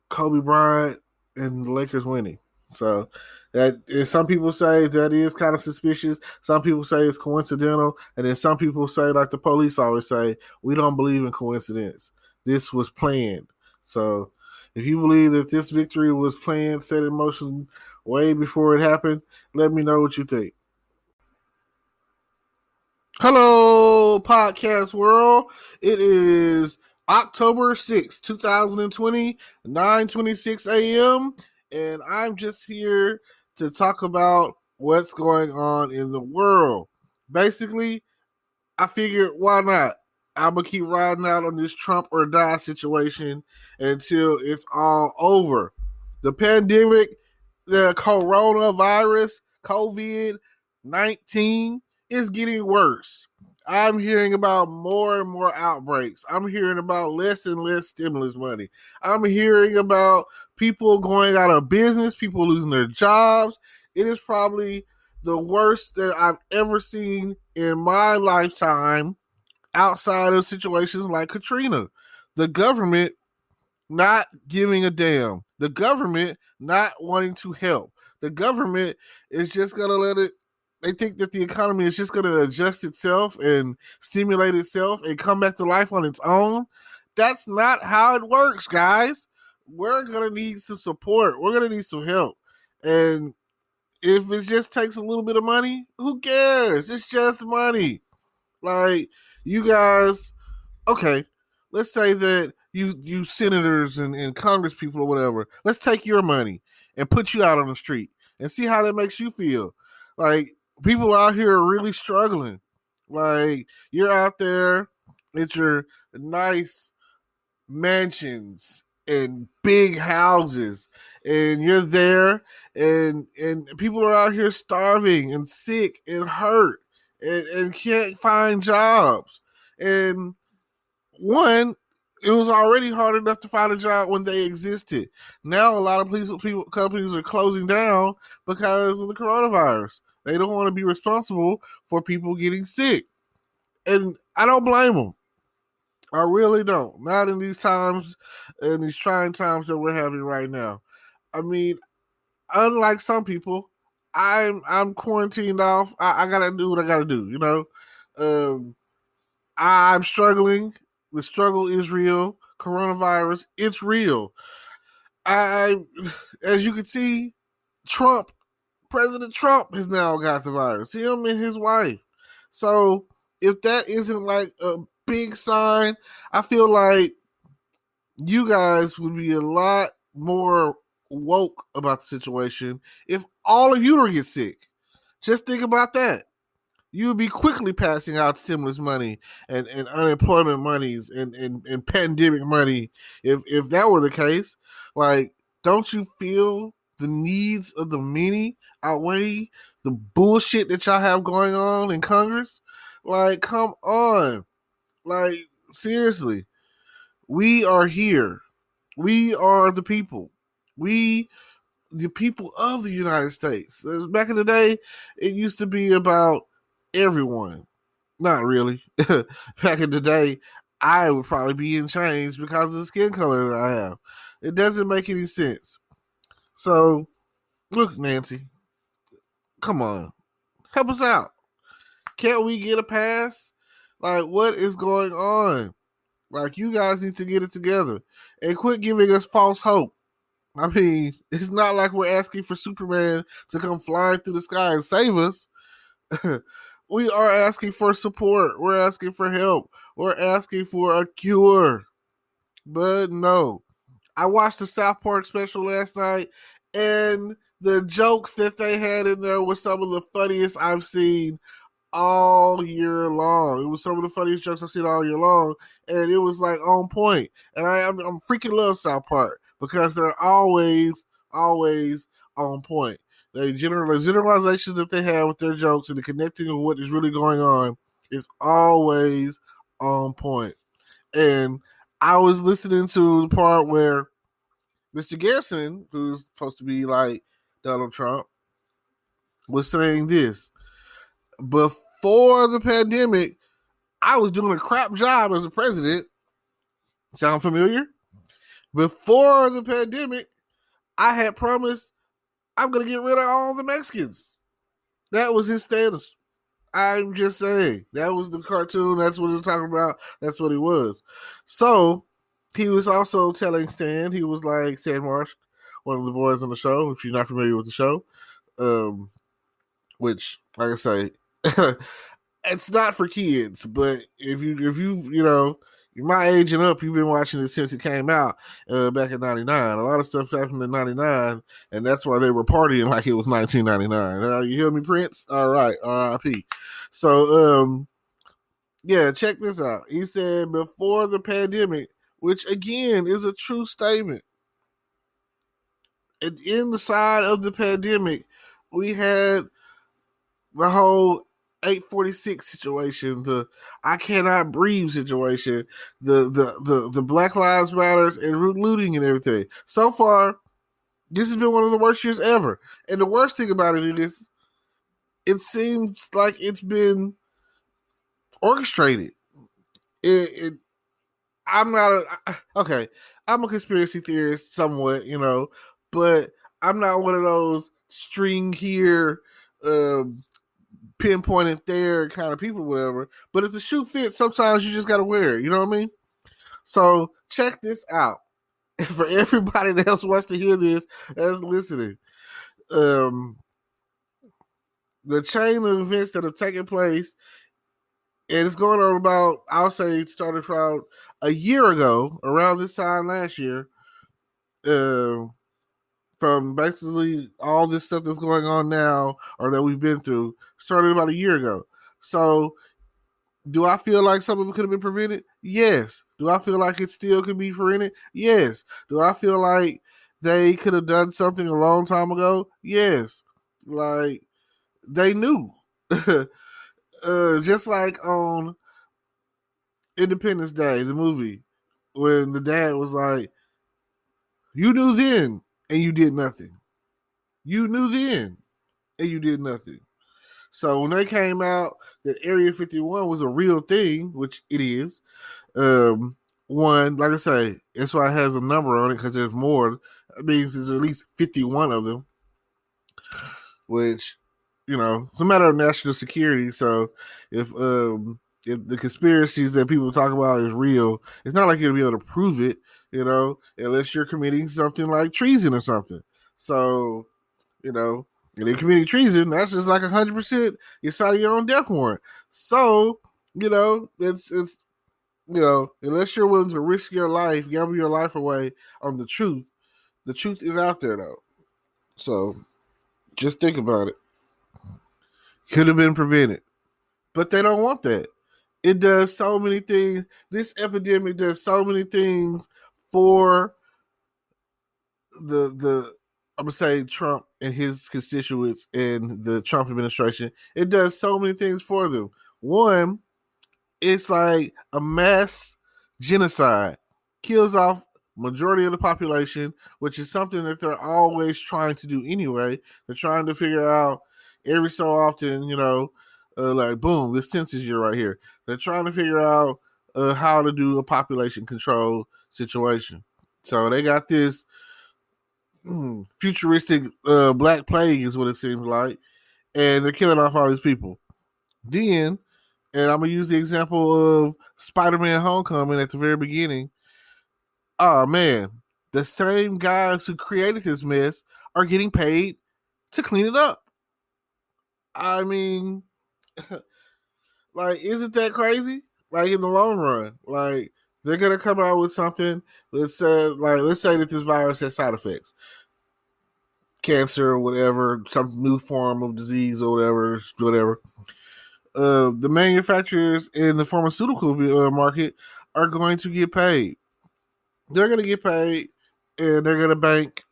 Kobe Bryant and the Lakers winning. So that some people say that is kind of suspicious. Some people say it's coincidental, and then some people say, like the police always say, we don't believe in coincidence. This was planned. So if you believe that this victory was planned, set in motion way before it happened, let me know what you think. Hello, podcast world. It is October 6th, 2020, 9:26 a.m., and I'm just here to talk about what's going on in the world. Basically, I figured, why not? I'm going to keep riding out on this Trump or die situation until it's all over. The pandemic, the coronavirus, COVID-19 is getting worse. I'm hearing about more and more outbreaks. I'm hearing about less and less stimulus money. I'm hearing about people going out of business, people losing their jobs. It is probably the worst that I've ever seen in my lifetime outside of situations like Katrina. The government not giving a damn. The government not wanting to help. The government is just going to let it. They think that the economy is just going to adjust itself and stimulate itself and come back to life on its own. That's not how it works, guys. We're going to need some support. We're going to need some help. And if it just takes a little bit of money, who cares? It's just money. Like, you guys, okay, let's say that you senators and Congress people or whatever, let's take your money and put you out on the street and see how that makes you feel. Like, people out here are really struggling. Like, you're out there at your nice mansions and big houses, and you're there, and people are out here starving and sick and hurt and can't find jobs. And one, it was already hard enough to find a job when they existed. Now a lot of companies are closing down because of the coronavirus. They don't want to be responsible for people getting sick. And I don't blame them. I really don't. Not in these times, in these trying times that we're having right now. I mean, unlike some people, I'm quarantined off. I gotta do what I gotta do. I'm struggling. The struggle is real. coronavirus. It's real. As you can see, President Trump has now got the virus. Him and his wife. So if that isn't like a big sign, I feel like you guys would be a lot more woke about the situation if all of you were to get sick. Just think about that. You would be quickly passing out stimulus money and unemployment monies and pandemic money if that were the case. Like, don't you feel the needs of the many outweigh the bullshit that y'all have going on in Congress? Like, come on. Like, seriously. We are here. We are the people. The people of the United States. Back in the day, it used to be about everyone. Not really. Back in the day, I would probably be in chains because of the skin color that I have. It doesn't make any sense. So, look, Nancy, come on. Help us out. Can't we get a pass? Like, what is going on? Like, you guys need to get it together and quit giving us false hope. I mean, it's not like we're asking for Superman to come flying through the sky and save us. We are asking for support. We're asking for help. We're asking for a cure. But no. I watched the South Park special last night, and the jokes that they had in there were some of the funniest I've seen all year long. It was some of the funniest jokes I've seen all year long, and it was like on point. And I'm freaking love South Park because they're always on point. The generalizations that they have with their jokes and the connecting of what is really going on is always on point. And I was listening to the part where Mr. Garrison, who's supposed to be like Donald Trump, was saying this. Before the pandemic, I was doing a crap job as a president. Sound familiar? Before the pandemic, I had promised I'm going to get rid of all the Mexicans. That was his status. I'm just saying. That was the cartoon. That's what he was talking about. That's what he was. So, he was also telling Stan, he was like, Stan Marsh, one of the boys on the show, if you're not familiar with the show, which, like I say, it's not for kids, but if you you're my age and up, you've been watching it since it came out back in '99. A lot of stuff happened in '99, and that's why they were partying like it was 1999. You hear me, Prince? All right, R.I.P. So, yeah, check this out. He said before the pandemic, which again is a true statement. And in the side of the pandemic, we had the whole 846 situation, the I cannot breathe situation, the Black Lives Matters and looting and everything. So far, this has been one of the worst years ever. And the worst thing about it is, it seems like it's been orchestrated. I'm not I'm a conspiracy theorist somewhat, but I'm not one of those string here, pinpointed there kind of people, whatever. But if the shoe fits, sometimes you just got to wear it. You know what I mean? So check this out. For everybody that else wants to hear this, that's listening. The chain of events that have taken place, and it's going on about, I'll say it started from a year ago, around this time last year, from basically all this stuff that's going on now, or that we've been through, started about a year ago. So, do I feel like some of it could have been prevented? Yes. Do I feel like it still could be prevented? Yes. Do I feel like they could have done something a long time ago? Yes. Like, they knew. Just like on Independence Day, the movie, when the dad was like, you knew then and you did nothing. You knew then and you did nothing. So when they came out that Area 51 was a real thing, which it is, one, like I say, that's why it has a number on it, because there's more. It means there's at least 51 of them, which, it's a matter of national security. So if if the conspiracies that people talk about is real, it's not like you'll be able to prove it, unless you're committing something like treason or something. So, and they committing treason, that's just like 100% you're signing your own death warrant. So, it's unless you're willing to risk your life, gamble your life away on the truth is out there though. So just think about it. Could have been prevented. But they don't want that. It does so many things. This epidemic does so many things for the I'm gonna say Trump and his constituents and the Trump administration. It does so many things for them. One, it's like a mass genocide, kills off majority of the population, which is something that they're always trying to do anyway. They're trying to figure out every so often, like boom, this census year right here. They're trying to figure out how to do a population control situation. So they got this futuristic black plague is what it seems like, and they're killing off all these people. Then, and I'm gonna use the example of Spider-Man: Homecoming at the very beginning. Oh man, the same guys who created this mess are getting paid to clean it up. I mean, like, isn't that crazy? Like in the long run, like they're gonna come out with something. Let's say that this virus has side effects, cancer or whatever, some new form of disease or whatever. The manufacturers in the pharmaceutical market are going to get paid. They're going to get paid, and they're going to bank.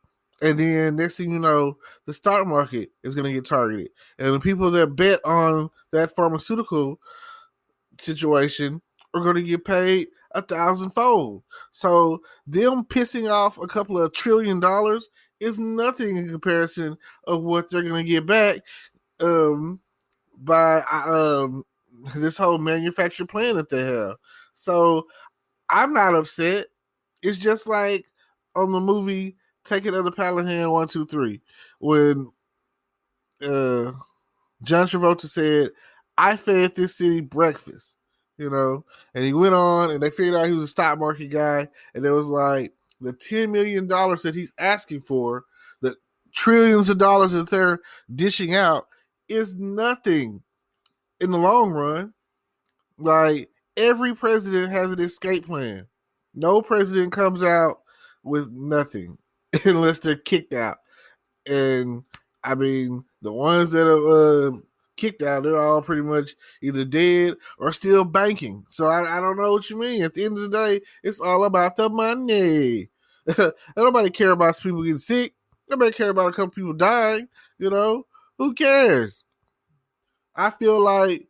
And then next thing you know, the stock market is going to get targeted. And the people that bet on that pharmaceutical situation are going to get paid 1,000-fold. So them pissing off a couple of $1 trillion is nothing in comparison of what they're going to get back by this whole manufactured plan that they have. So I'm not upset. It's just like on the movie Take It Under Pallet Hand 1, 2, 3, when John Travolta said, "I fed this city breakfast," and he went on and they figured out he was a stock market guy, and it was like the $10 million that he's asking for, the trillions of dollars that they're dishing out, is nothing in the long run. Like, every president has an escape plan. No president comes out with nothing unless they're kicked out. And I mean, the ones that are kicked out, they're all pretty much either dead or still banking. So I don't know what you mean. At the end of the day, it's all about the money. Nobody care about people getting sick. Nobody care about a couple people dying. Who cares? I feel like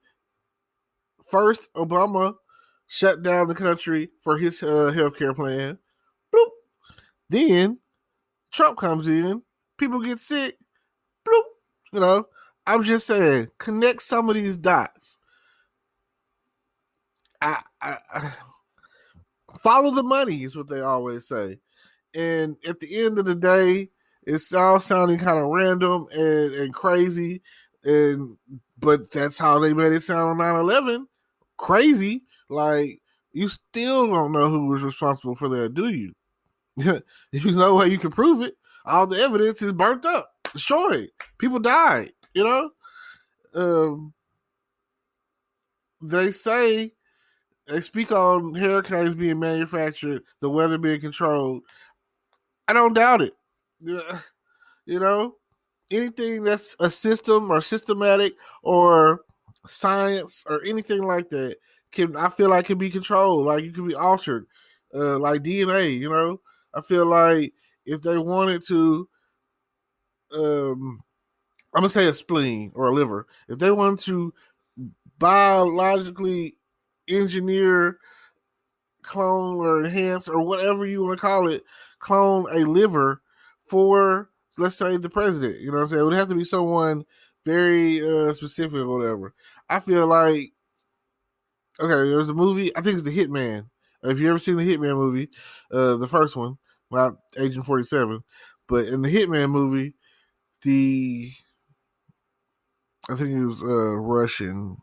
first Obama shut down the country for his healthcare plan. Bloop. Then Trump comes in, people get sick. Bloop. I'm just saying, connect some of these dots. I follow the money is what they always say. And at the end of the day, it's all sounding kind of random and crazy. But that's how they made it sound on 9/11. Crazy. Like, you still don't know who was responsible for that, do you? There's no way you can prove it. All the evidence is burnt up, destroyed. People died, They speak on hurricanes being manufactured, the weather being controlled. I don't doubt it. Anything that's a system or systematic or science or anything like that I feel like can be controlled. Like, you can be altered, like DNA. I feel like if they wanted to, I'm gonna say a spleen or a liver. If they wanted to biologically engineer, clone or enhance or whatever you want to call it, clone a liver for, let's say, the president. You know what I'm saying? It would have to be someone very specific or whatever. I feel like, okay, there's a movie, I think it's The Hitman. If you ever seen the Hitman movie, the first one, not Agent 47, but in the Hitman movie, I think he was Russian.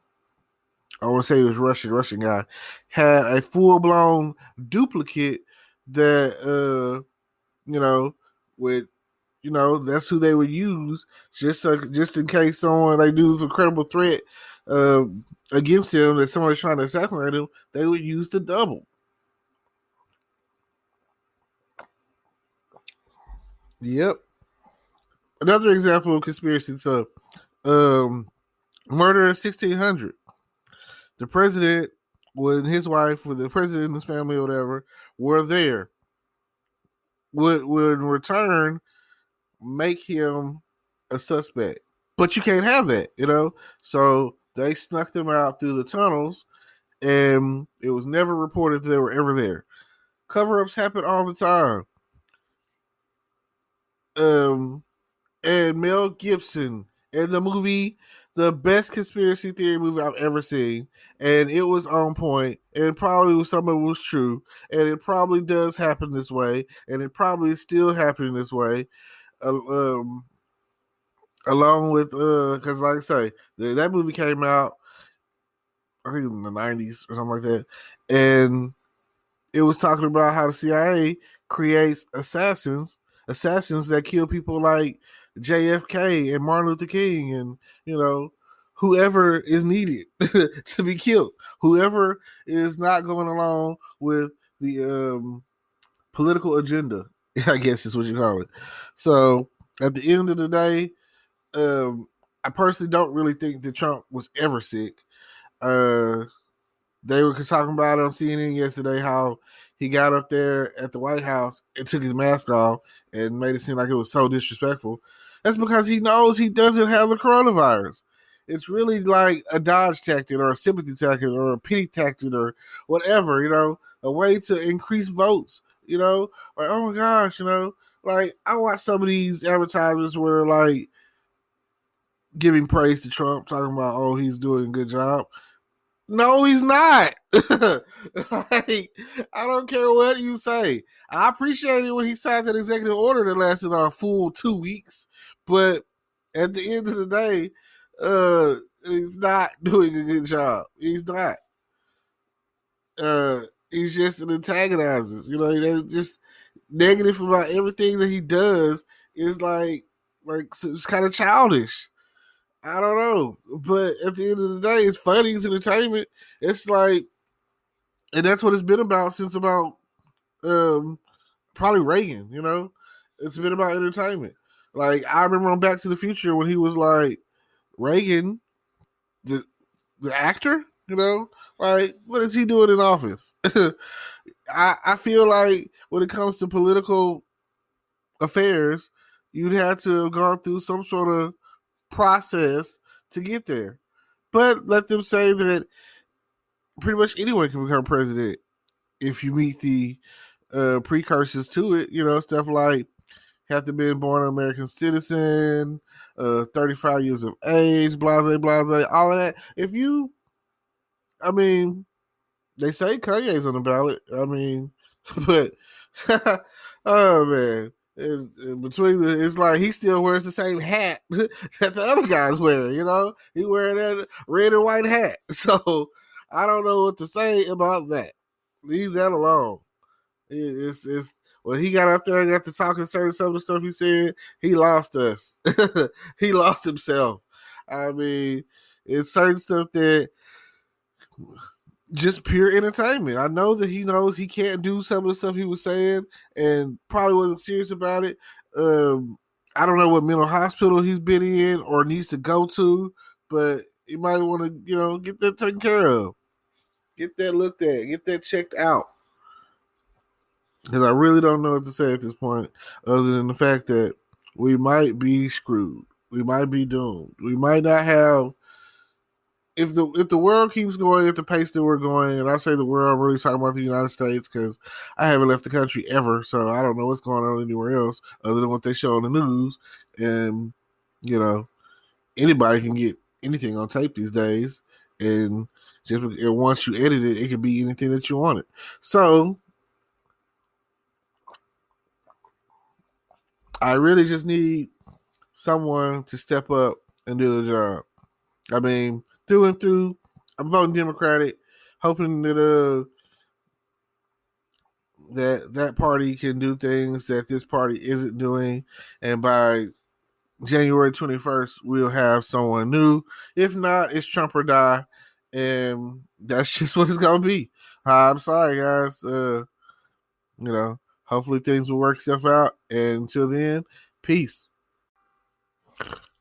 I want to say he was Russian guy, had a full blown duplicate that with that's who they would use just in case someone they do a credible threat uh, against him that somebody's trying to assassinate him. They would use the double. Yep. Another example of conspiracy. So, murder in 1600. The president, when his wife, with the president and his family, or whatever, were there, would in return make him a suspect. But you can't have that. So they snuck them out through the tunnels, and it was never reported that they were ever there. Cover-ups happen all the time. And Mel Gibson in the movie, the best conspiracy theory movie I've ever seen, and it was on point, and probably some of it was true, and it probably does happen this way, and it probably is still happening this way. Along with because like I say, that movie came out, I think in the 90s or something like that, and it was talking about how the CIA creates assassins that kill people like JFK and Martin Luther King and whoever is needed to be killed, whoever is not going along with the political agenda, I guess is what you call it. So at the end of the day, I personally don't really think that Trump was ever sick. They were talking about it on CNN yesterday how he got up there at the White House and took his mask off and made it seem like it was so disrespectful. That's because he knows he doesn't have the coronavirus. It's really like a dodge tactic or a sympathy tactic or a pity tactic or whatever, a way to increase votes, like, oh my gosh, like I watch some of these advertisements where like giving praise to Trump, talking about, oh, he's doing a good job. No, he's not. Like, I don't care what you say. I appreciate it when he signed that executive order that lasted a full 2 weeks, but at the end of the day, he's not doing a good job. He's not. He's just an antagonizes. He's just negative about everything that he does. Is like it's kind of childish. I don't know, but at the end of the day, it's funny. It's entertainment. It's like, and that's what it's been about since about probably Reagan. It's been about entertainment. Like I remember on Back to the Future when he was like Reagan, the actor. Like what is he doing in office? I feel like when it comes to political affairs, you'd have to have gone through some sort of process to get there. But let them say that pretty much anyone can become president if you meet the precursors to it. Stuff like have to be born an American citizen, 35 years of age, blase, blase, all of that. They say Kanye's on the ballot. But oh man, it's like he still wears the same hat that the other guys wear. He wearing that red and white hat. So I don't know what to say about that. Leave that alone. It's when he got up there and got to talking certain some of the stuff he said, he lost us. He lost himself. It's certain stuff that just pure entertainment. I know that he knows he can't do some of the stuff he was saying and probably wasn't serious about it. I don't know what mental hospital he's been in or needs to go to, but you might want to, get that taken care of. Get that looked at. Get that checked out. Because I really don't know what to say at this point other than the fact that we might be screwed. We might be doomed. We might not have... If the world keeps going at the pace that we're going, and I say the world, I'm really talking about the United States because I haven't left the country ever, so I don't know what's going on anywhere else other than what they show on the news. And anybody can get anything on tape these days, and once you edit it, it can be anything that you want it. So I really just need someone to step up and do the job. Through and through, I'm voting Democratic, hoping that that party can do things that this party isn't doing, and by January 21st, we'll have someone new. If not, it's Trump or die, and that's just what it's gonna be. I'm sorry, guys. Hopefully things will work itself out. And until then, peace.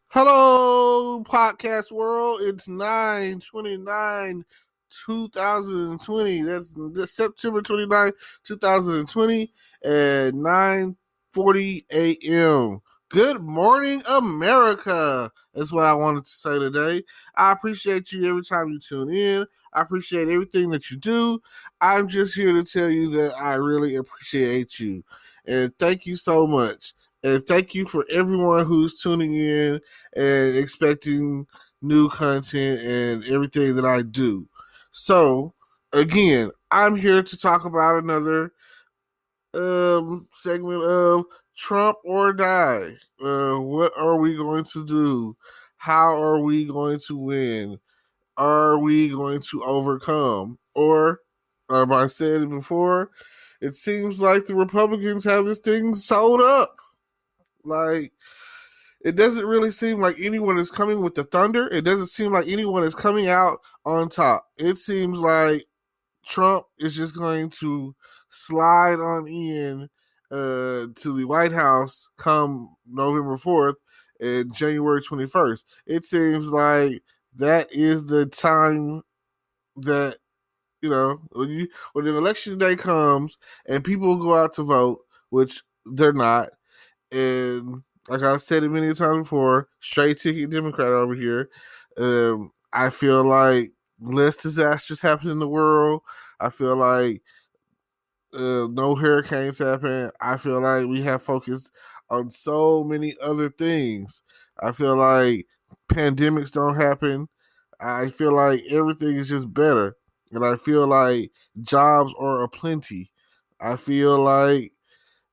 Hello, podcast world. It's 9/29, 2020. That's September 29th, 2020 at 9:40 a.m. Good morning, America. That's what I wanted to say today. I appreciate you every time you tune in. I appreciate everything that you do. I'm just here to tell you that I really appreciate you. And thank you so much. And thank you for everyone who's tuning in and expecting new content and everything that I do. So, again, I'm here to talk about another segment of Trump or Die. What are we going to do? How are we going to win? Are we going to overcome? Or, I said it before, it seems like the Republicans have this thing sold up. Like, it doesn't really seem like anyone is coming with the thunder. It doesn't seem like anyone is coming out on top. It seems like Trump is just going to slide on in to the White House come November 4th and January 21st. It seems like that is the time that, when the election day comes and people go out to vote, which they're not, and like I said it many times before, straight ticket Democrat over here. I feel like less disasters happen in the world. I feel like no hurricanes happen. I feel like we have focused on so many other things. I feel like pandemics don't happen. I feel like everything is just better. And I feel like jobs are aplenty. I feel like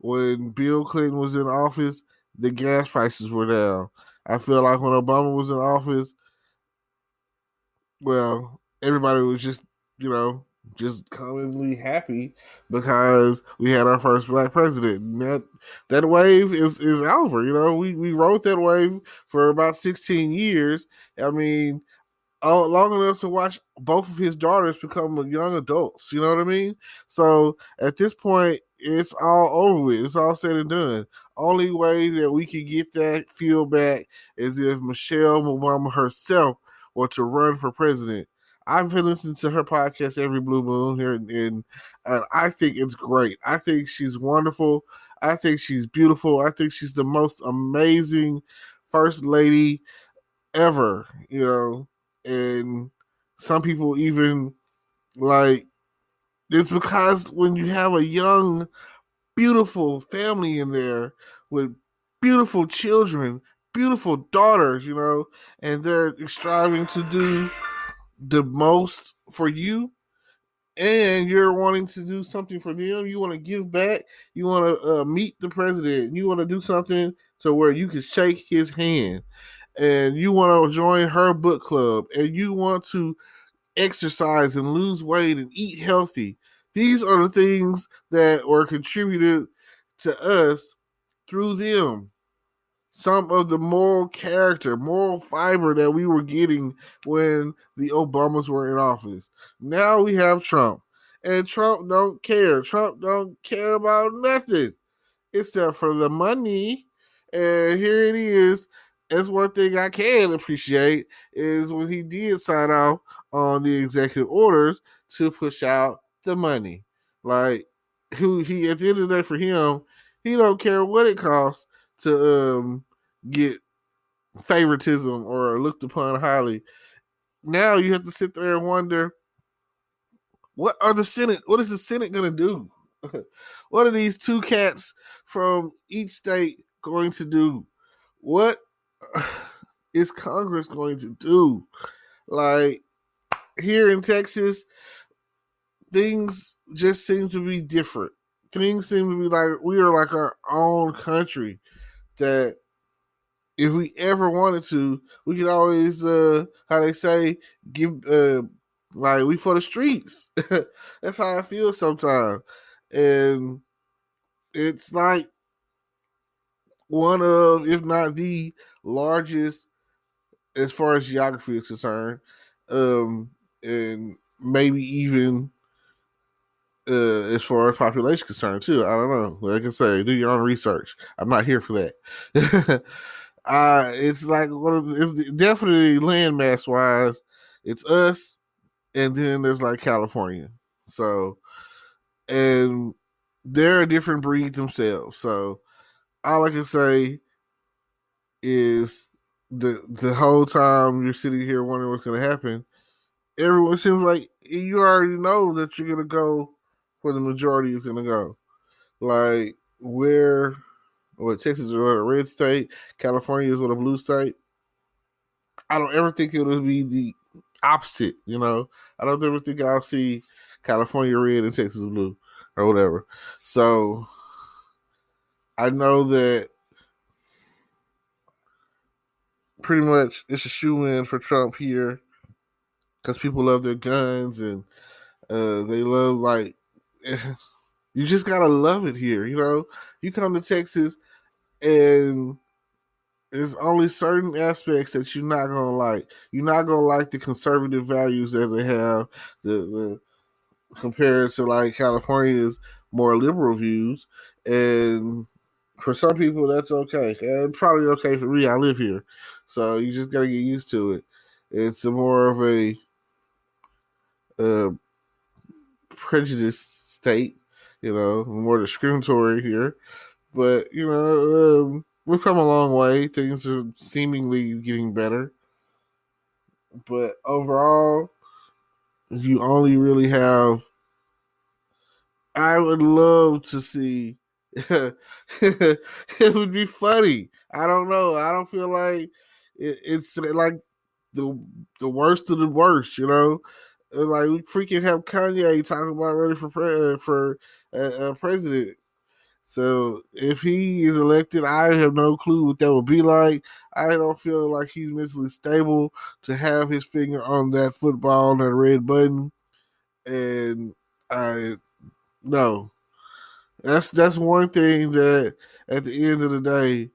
when Bill Clinton was in office, the gas prices were down. I feel like when Obama was in office, well, everybody was just commonly happy because we had our first black president. And that wave is over. We rode that wave for about 16 years. I mean, long enough to watch both of his daughters become young adults. You know what I mean? So at this point, it's all over with. It's all said and done. Only way that we could get that feel back is if Michelle Obama herself were to run for president. I've been listening to her podcast every blue moon here, and I think it's great. I think she's wonderful. I think she's beautiful. I think she's the most amazing first lady ever, and some people even like it's because when you have a young, beautiful family in there with beautiful children, beautiful daughters, and they're striving to do the most for you, and you're wanting to do something for them, you want to give back, you want to meet the president, you want to do something to where you can shake his hand, and you want to join her book club, and you want to exercise and lose weight and eat healthy. These are the things that were contributed to us through them. Some of the moral character, moral fiber that we were getting when the Obamas were in office. Now we have Trump. And Trump don't care. Trump don't care about nothing except for the money. And here it is. That's one thing I can appreciate is when he did sign off on the executive orders to push out the money. Like, he at the end of the day, for him, he don't care what it costs to get favoritism or looked upon highly. Now you have to sit there and wonder, what is the Senate going to do? What are these two cats from each state going to do? What is Congress going to do? Like, here in Texas, things just seem to be different. Things seem to be like we are like our own country that if we ever wanted to, we could always, how they say, give Like, we for the streets. That's how I feel sometimes. And it's like one of, if not the largest, as far as geography is concerned, and maybe even as far as population concerned too. I don't know. Like I say, do your own research. I'm not here for that. It's like it's definitely landmass wise. It's us, and then there's like California. So, and they're a different breed themselves. So all I can say is the whole time you're sitting here wondering what's going to happen, everyone seems like you already know that you're going to go where the majority is going to go. Like, where, what, Texas is what, a red state, California is what, a blue state. I don't ever think it would be the opposite, you know. I don't ever think I'll see California red and Texas blue or whatever. So I know that pretty much it's a shoe in for Trump here because people love their guns and they love, like, you just gotta love it here, you know. You come to Texas and there's only certain aspects that you're not gonna like. You're not gonna like the conservative values that they have, the compared to like California's more liberal views, and for some people that's okay. And probably okay for me. I live here, so you just gotta get used to it. It's a more of a uh, prejudiced state, you know, more discriminatory here. But you know, we've come a long way. Things are seemingly getting better, but overall, you only really have. I would love to see. It would be funny. I don't know. I don't feel like it's like the the worst of the worst. You know, like we freaking have Kanye talking about running for president. So if he is elected, I have no clue what that would be like. I don't feel like he's mentally stable to have his finger on that football, on that red button. And I no, that's one thing that at the end of the day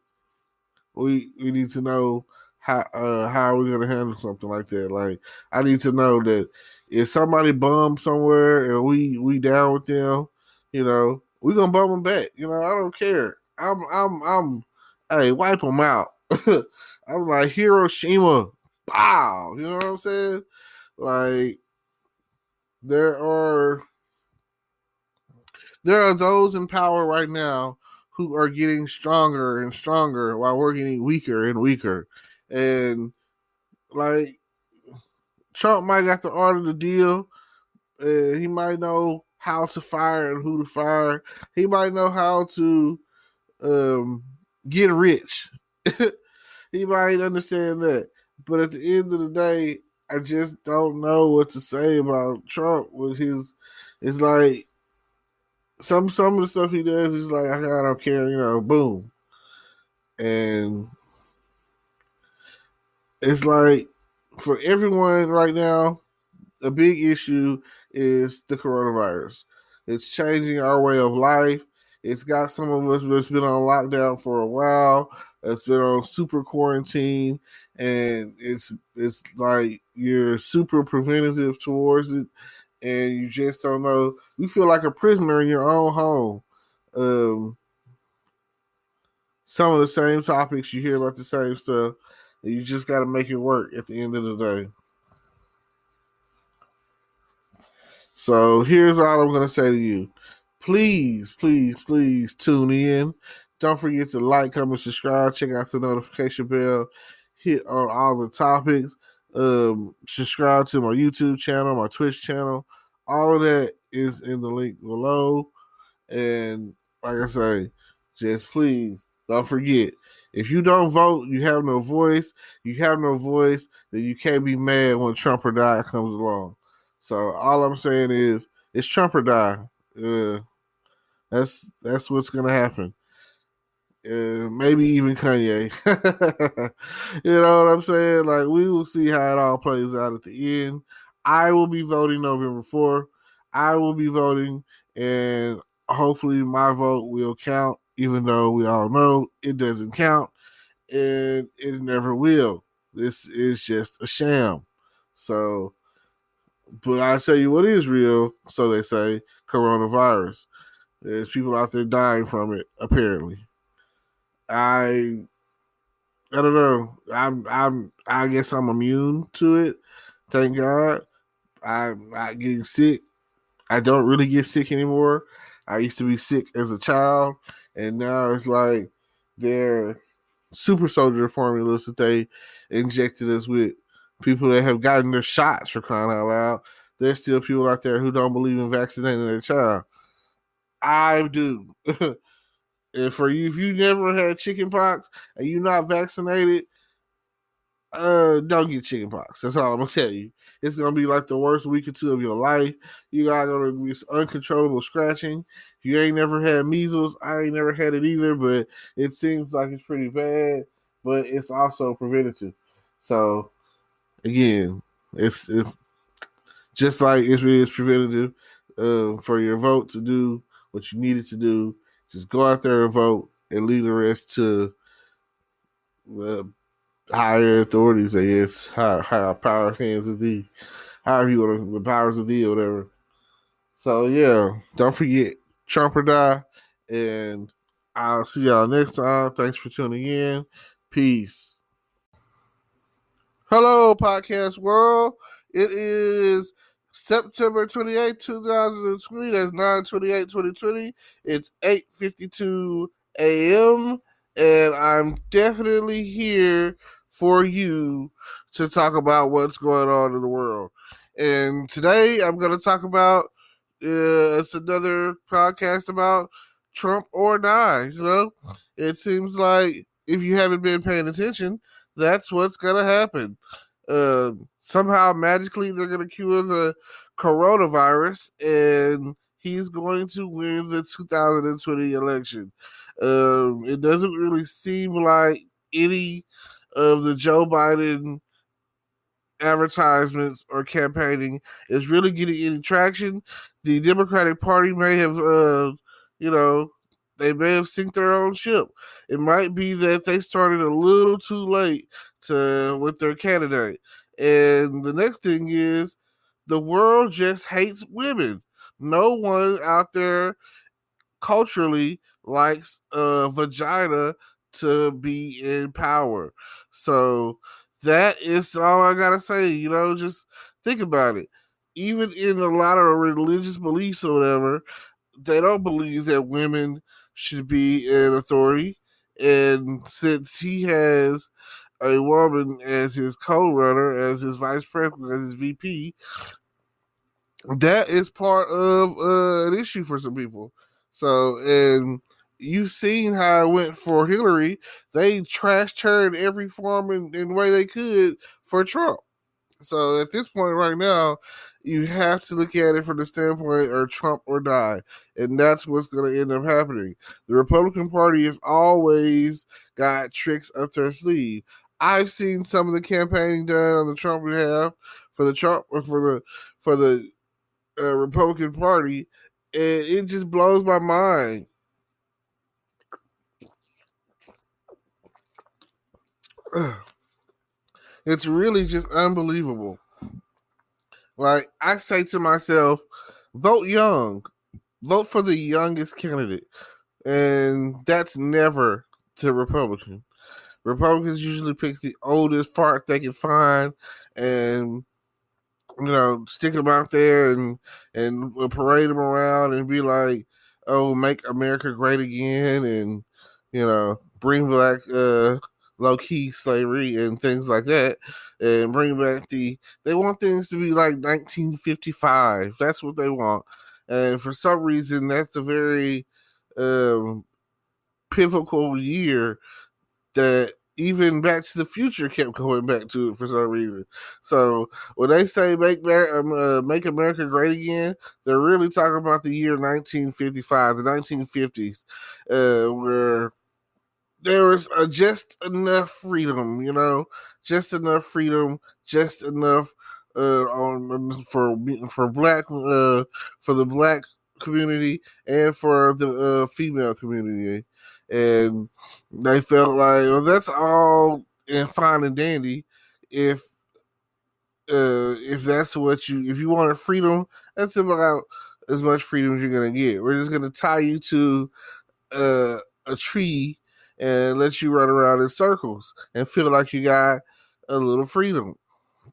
we need to know how are we gonna handle something like that. Like, I need to know that if somebody bums somewhere and we down with them, you know, we gonna bum them back. You know, I don't care. I'm hey, wipe them out. I'm like Hiroshima, pow. You know what I'm saying? Like, there are there are those in power right now who are getting stronger and stronger while we're getting weaker and weaker. And like, Trump might got to order the deal. He might know how to fire and who to fire. He might know how to um, get rich. He might understand that. But at the end of the day, I just don't know what to say about Trump with his. It's like some of the stuff he does is like, I don't care, you know, boom. And it's like, for everyone right now, a big issue is the coronavirus. It's changing our way of life. It's got some of us that's been on lockdown for a while. It's been on super quarantine, and it's like you're super preventative towards it, and you just don't know. You feel like a prisoner in your own home. Um, some of the same topics, you hear about the same stuff, and you just got to make it work at the end of the day. So here's all I'm going to say to you. Please, please, please tune in. Don't forget to like, comment, subscribe. Check out the notification bell. Hit on all the topics. Subscribe to my YouTube channel, my Twitch channel. All of that is in the link below. And like I say, just please don't forget. If you don't vote, you have no voice. You have no voice, then you can't be mad when Trump or die comes along. So all I'm saying is, it's Trump or die. That's what's gonna happen. Maybe even Kanye. You know what I'm saying? Like, we will see how it all plays out at the end. I will be voting November 4th. I will be voting, and hopefully my vote will count, even though we all know it doesn't count, and it never will. This is just a sham. So, but I tell you what is real, so they say, coronavirus. There's people out there dying from it, apparently. I I don't know. I guess I'm immune to it. Thank God. I'm not getting sick. I don't really get sick anymore. I used to be sick as a child, and now it's like they're super soldier formulas that they injected us with. People that have gotten their shots, for crying out loud. There's still people out there who don't believe in vaccinating their child. I do. And for you, if you never had chicken pox and you're not vaccinated, don't get chicken pox. That's all I'm gonna tell you. It's gonna be like the worst week or two of your life. You got gonna be uncontrollable scratching. If you ain't never had measles, I ain't never had it either, but it seems like it's pretty bad. But it's also preventative. So again, it's just like it is preventative for your vote to do what you needed to do. Just go out there and vote and leave the rest to the higher authorities, I guess, higher power hands of thee, however you want to, the powers of thee or whatever. So yeah, don't forget Trump or die, and I'll see y'all next time. Thanks for tuning in. Peace. Hello, podcast world. It is September 28th, 2020. That's 9/28/2020. It's 8:52 a.m. And I'm definitely here for you to talk about what's going on in the world. And today I'm going to talk about it's another podcast about Trump or die. You know, it seems like if you haven't been paying attention, that's what's going to happen. Somehow magically they're going to cure the coronavirus and he's going to win the 2020 election. It doesn't really seem like any of the Joe Biden advertisements or campaigning is really getting any traction. The Democratic Party may have, they may have sunk their own ship. It might be that they started a little too late with their candidate. And the next thing is the world just hates women. No one out there culturally likes a vagina to be in power. So that is all I gotta say. You know, just think about it. Even in a lot of religious beliefs or whatever, they don't believe that women should be in authority. And since he has a woman as his co-runner, as his vice president, as his VP, that is part of an issue for some people. So, and you've seen how it went for Hillary. They trashed her in every form and way they could for Trump. So at this point right now, you have to look at it from the standpoint of Trump or die. And that's what's going to end up happening. The Republican Party has always got tricks up their sleeve. I've seen some of the campaigning done on the Trump behalf for the Republican Party, and it just blows my mind. It's really just unbelievable. Like, I say to myself, vote young. Vote for the youngest candidate. And that's never the Republican. Republicans usually pick the oldest fart they can find and stick them out there and parade them around and be like, "Oh, make America great again," and bring back low key slavery and things like that, and bring back they want things to be like 1955. That's what they want, and for some reason, that's a very pivotal year that even Back to the Future kept going back to it for some reason. So when they say make America great again, they're really talking about the year 1955, the 1950s, where there was just enough freedom, just enough freedom, just enough on for black for the black community and for the female community, and they felt like, well, that's all and fine and dandy if that's what if you wanted freedom, that's about as much freedom as you're gonna get. We're just gonna tie you to a tree and let you run around in circles and feel like you got a little freedom.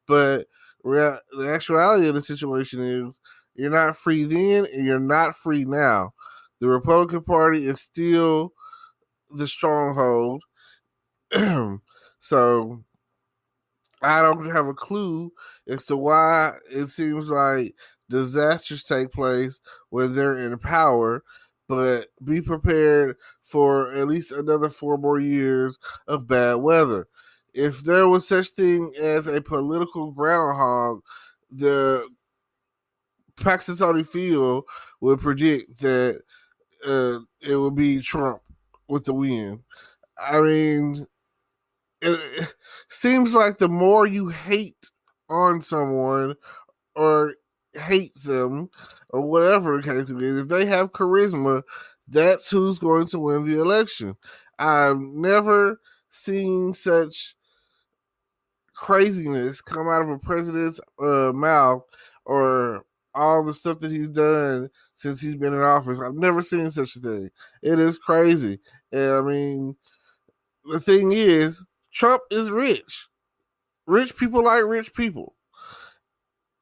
But the actuality of the situation is you're not free then and you're not free now. The Republican Party is still the stronghold. So I don't have a clue as to why it seems like disasters take place when they're in power, but be prepared for at least another 4 more years of bad weather. If there was such thing as a political groundhog, the Paxton Field would predict that it would be Trump with the win. I mean, it seems like the more you hate on someone or hate them or whatever the case is, if they have charisma, that's who's going to win the election. I've never seen such craziness come out of a president's mouth or all the stuff that he's done since he's been in office. I've never seen such a thing. It is crazy. And I mean, the thing is, Trump is rich. Rich people like rich people.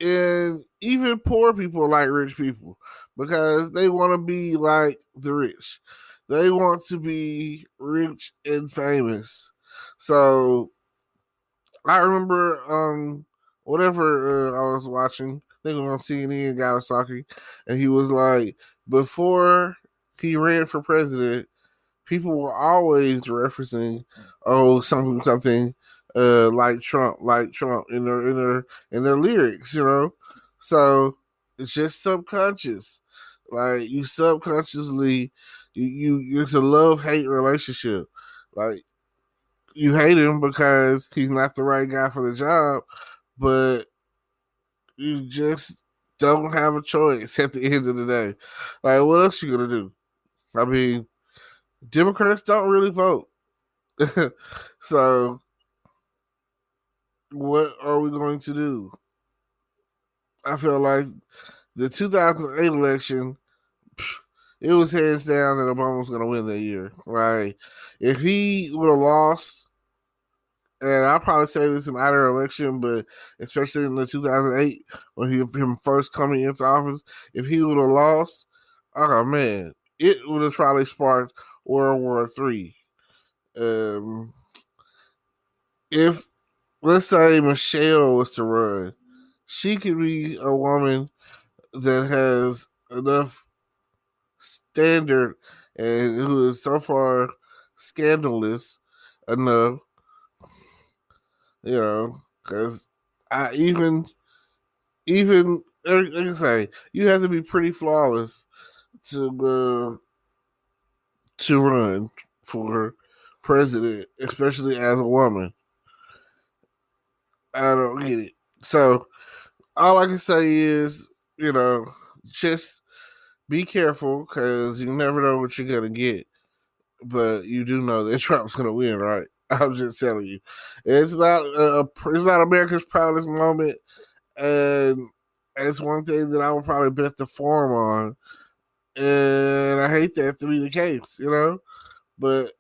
And even poor people like rich people because they want to be like the rich. They want to be rich and famous. So I remember whatever I was watching, I think it was on CNN, guy was talking, and he was like, before he ran for president, people were always referencing, something like Trump in their lyrics, you know. So it's just subconscious. Like you subconsciously, it's a love-hate relationship. Like you hate him because he's not the right guy for the job, but you just don't have a choice at the end of the day. Like what else you gonna do? I mean, Democrats don't really vote. So what are we going to do? I feel like the 2008 election, it was hands down that Obama was going to win that year. Right? If he would have lost, and I'll probably say this in either election, but especially in the 2008 when him first coming into office, if he would have lost, oh man, it would have probably sparked World War III. If let's say Michelle was to run, she could be a woman that has enough standard and who is so far scandalous enough, you know, because I even like I say, you have to be pretty flawless to run for president, especially as a woman. I don't get it. So all I can say is, you know, just be careful because you never know what you're gonna get. But you do know that Trump's gonna win, right? I'm just telling you, it's not America's proudest moment, and it's one thing that I would probably bet the farm on. And I hate that to be the case, you know. But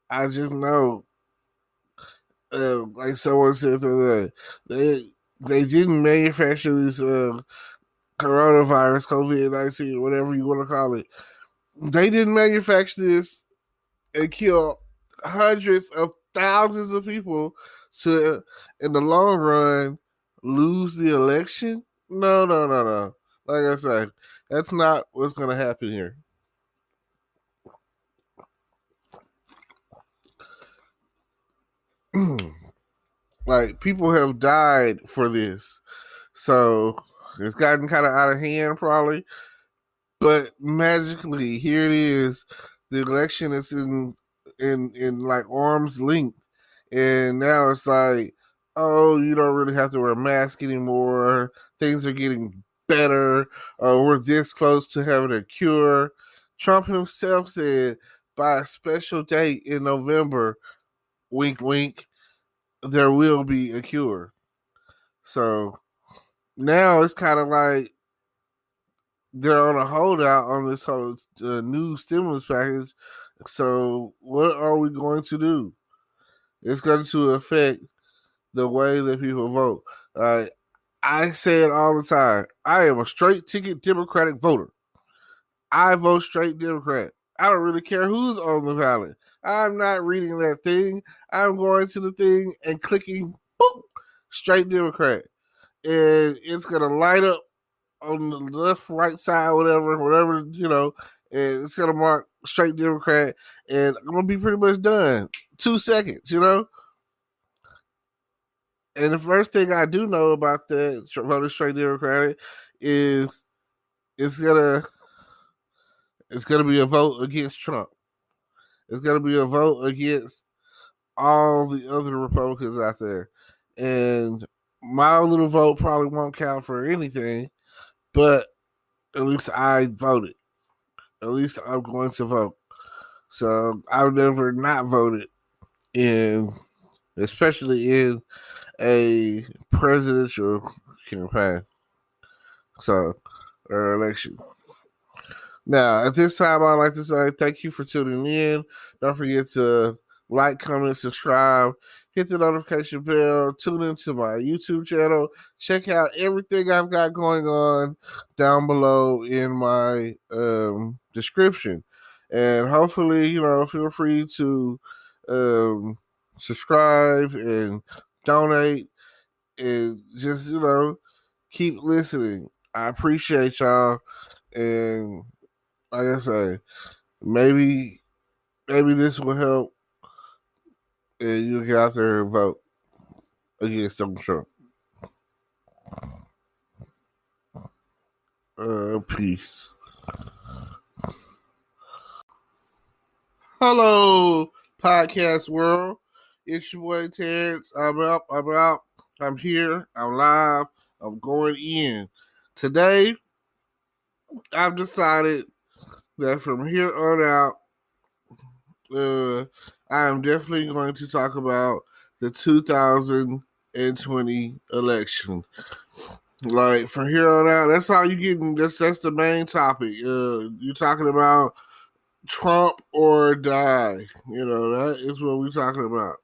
I just know, like someone said the other day, they didn't manufacture this coronavirus, COVID-19, whatever you want to call it. They didn't manufacture this and kill hundreds of thousands of people to, in the long run, lose the election. No, no, no, no. Like I said, that's not what's going to happen here. Like, people have died for this. So, it's gotten kind of out of hand, probably. But magically, here it is. The election is in like arm's length. And now it's like, oh, you don't really have to wear a mask anymore. Things are getting better. We're this close to having a cure. Trump himself said by a special date in November, wink, wink, there will be a cure. So now it's kind of like they're on a holdout on this whole new stimulus package. So what are we going to do? It's going to affect the way that people vote. I say it all the time. I am a straight ticket Democratic voter. I vote straight Democrat. I don't really care who's on the ballot. I'm not reading that thing. I'm going to the thing and clicking boop, straight Democrat. And it's going to light up on the left, right side, whatever, and it's going to mark straight Democrat. And I'm going to be pretty much done. 2 seconds, And the first thing I do know about that voting straight Democratic is it's gonna be a vote against Trump. It's gonna be a vote against all the other Republicans out there. And my little vote probably won't count for anything, but at least I voted. At least I'm going to vote. So I've never not voted especially in a presidential campaign. So, or election. Now, at this time, I'd like to say thank you for tuning in. Don't forget to like, comment, subscribe, hit the notification bell, tune into my YouTube channel. Check out everything I've got going on down below in my description. And hopefully, feel free to subscribe and donate and just, keep listening. I appreciate y'all. And like I say, maybe this will help and you'll get out there and vote against Donald Trump. Peace. Hello, podcast world. It's your boy Terrence. I'm up. I'm here. I'm live. I'm going in. Today, I've decided that from here on out, I am definitely going to talk about the 2020 election. Like from here on out, that's all you getting. That's the main topic. You're talking about Trump or die. That is what we're talking about.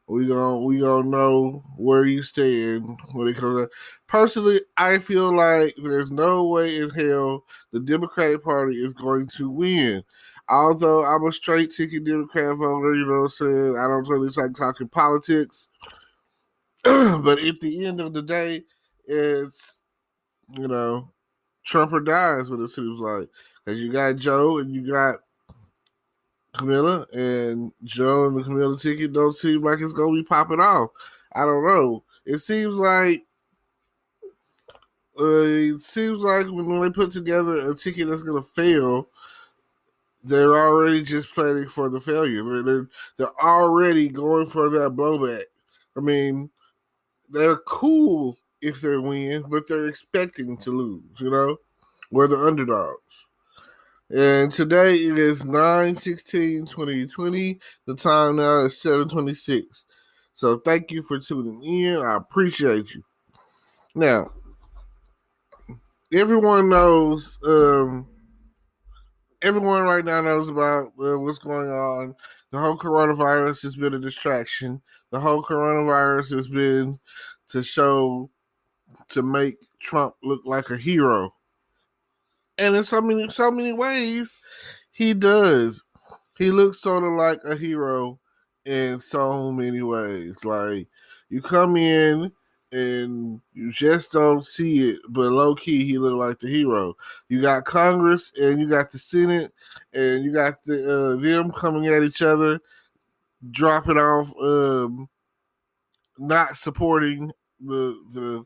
We gonna know where you stand when it comes to. Personally, I feel like there's no way in hell the Democratic Party is going to win. Although I'm a straight ticket Democrat voter, you know what I'm saying? I don't really like talking politics. But at the end of the day, it's, Trump or dies, what it seems like. Because you got Joe and you got Camilla, and Joe and the Camilla ticket don't seem like it's going to be popping off. I don't know. It seems like when they put together a ticket that's going to fail, they're already just planning for the failure. They're already going for that blowback. I mean, they're cool if they win, but they're expecting to lose, We're the underdogs. And today it is 9/16/2020. The time now is 7:26. So thank you for tuning in. I appreciate you. Now, everyone knows, everyone right now knows about what's going on. The whole coronavirus has been a distraction. The whole coronavirus has been to make Trump look like a hero. And in so many ways, he does. He looks sort of like a hero in so many ways. Like, you come in and you just don't see it, but low key, he looked like the hero. You got Congress and you got the Senate and you got them coming at each other, dropping off, not supporting the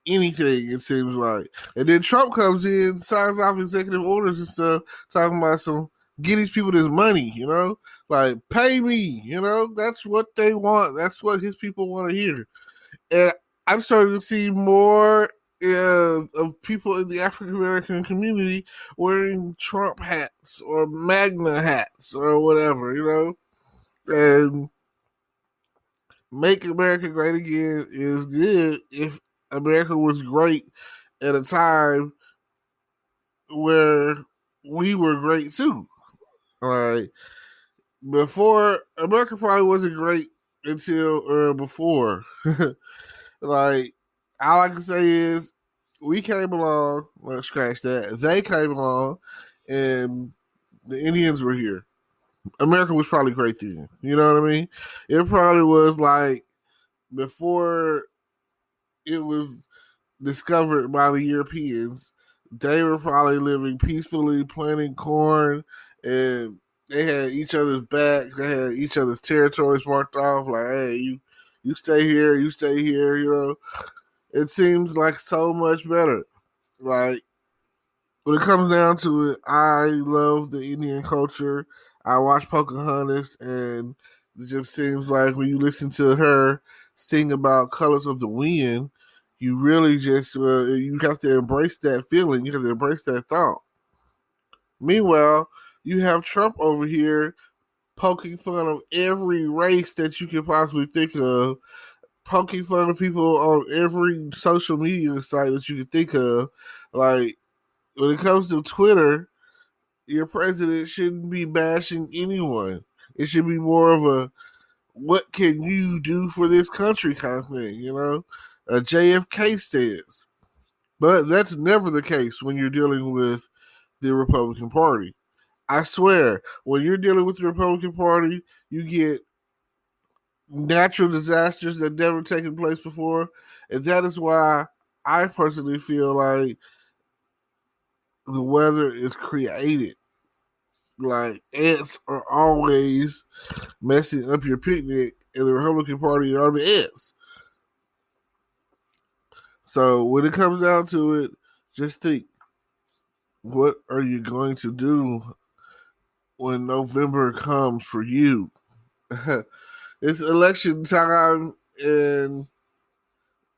anything, it seems like. And then Trump comes in, signs off executive orders and stuff, talking about some get these people this money, like pay me, that's what they want. That's what his people want to hear. And I'm starting to see more of people in the African American community wearing Trump hats or Magna hats or whatever, and make America great again is good if America was great at a time where we were great too. All right. Before, America probably wasn't great until before. Like, all I can say is we came along, let's scratch that. They came along and the Indians were here. America was probably great then. You know what I mean? It probably was like before it was discovered by the Europeans, they were probably living peacefully, planting corn, and they had each other's backs. They had each other's territories marked off. Like, hey, you stay here, you stay here. It seems like so much better. Like, when it comes down to it, I love the Indian culture. I watch Pocahontas, and it just seems like when you listen to her sing about colors of the wind, you really just you have to embrace that feeling. You have to embrace that thought. Meanwhile, you have Trump over here poking fun of every race that you could possibly think of, poking fun of people on every social media site that you could think of. Like, when it comes to Twitter, your president shouldn't be bashing anyone. It should be more of a what can you do for this country kind of thing, a JFK stance. But that's never the case when you're dealing with the Republican Party. I swear, when you're dealing with the Republican Party, you get natural disasters that never taken place before. And that is why I personally feel like the weather is created. Like, ants are always messing up your picnic, and the Republican Party are the ants. So when it comes down to it, just think, what are you going to do when November comes for you? It's election time, and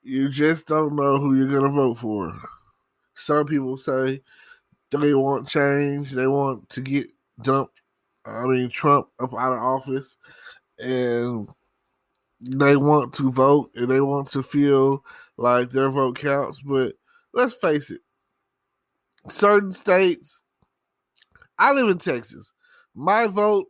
you just don't know who you're going to vote for. Some people say they want change. They want to get Trump up out of office, and they want to vote, and they want to feel like their vote counts. But let's face it, certain states, I live in Texas. My vote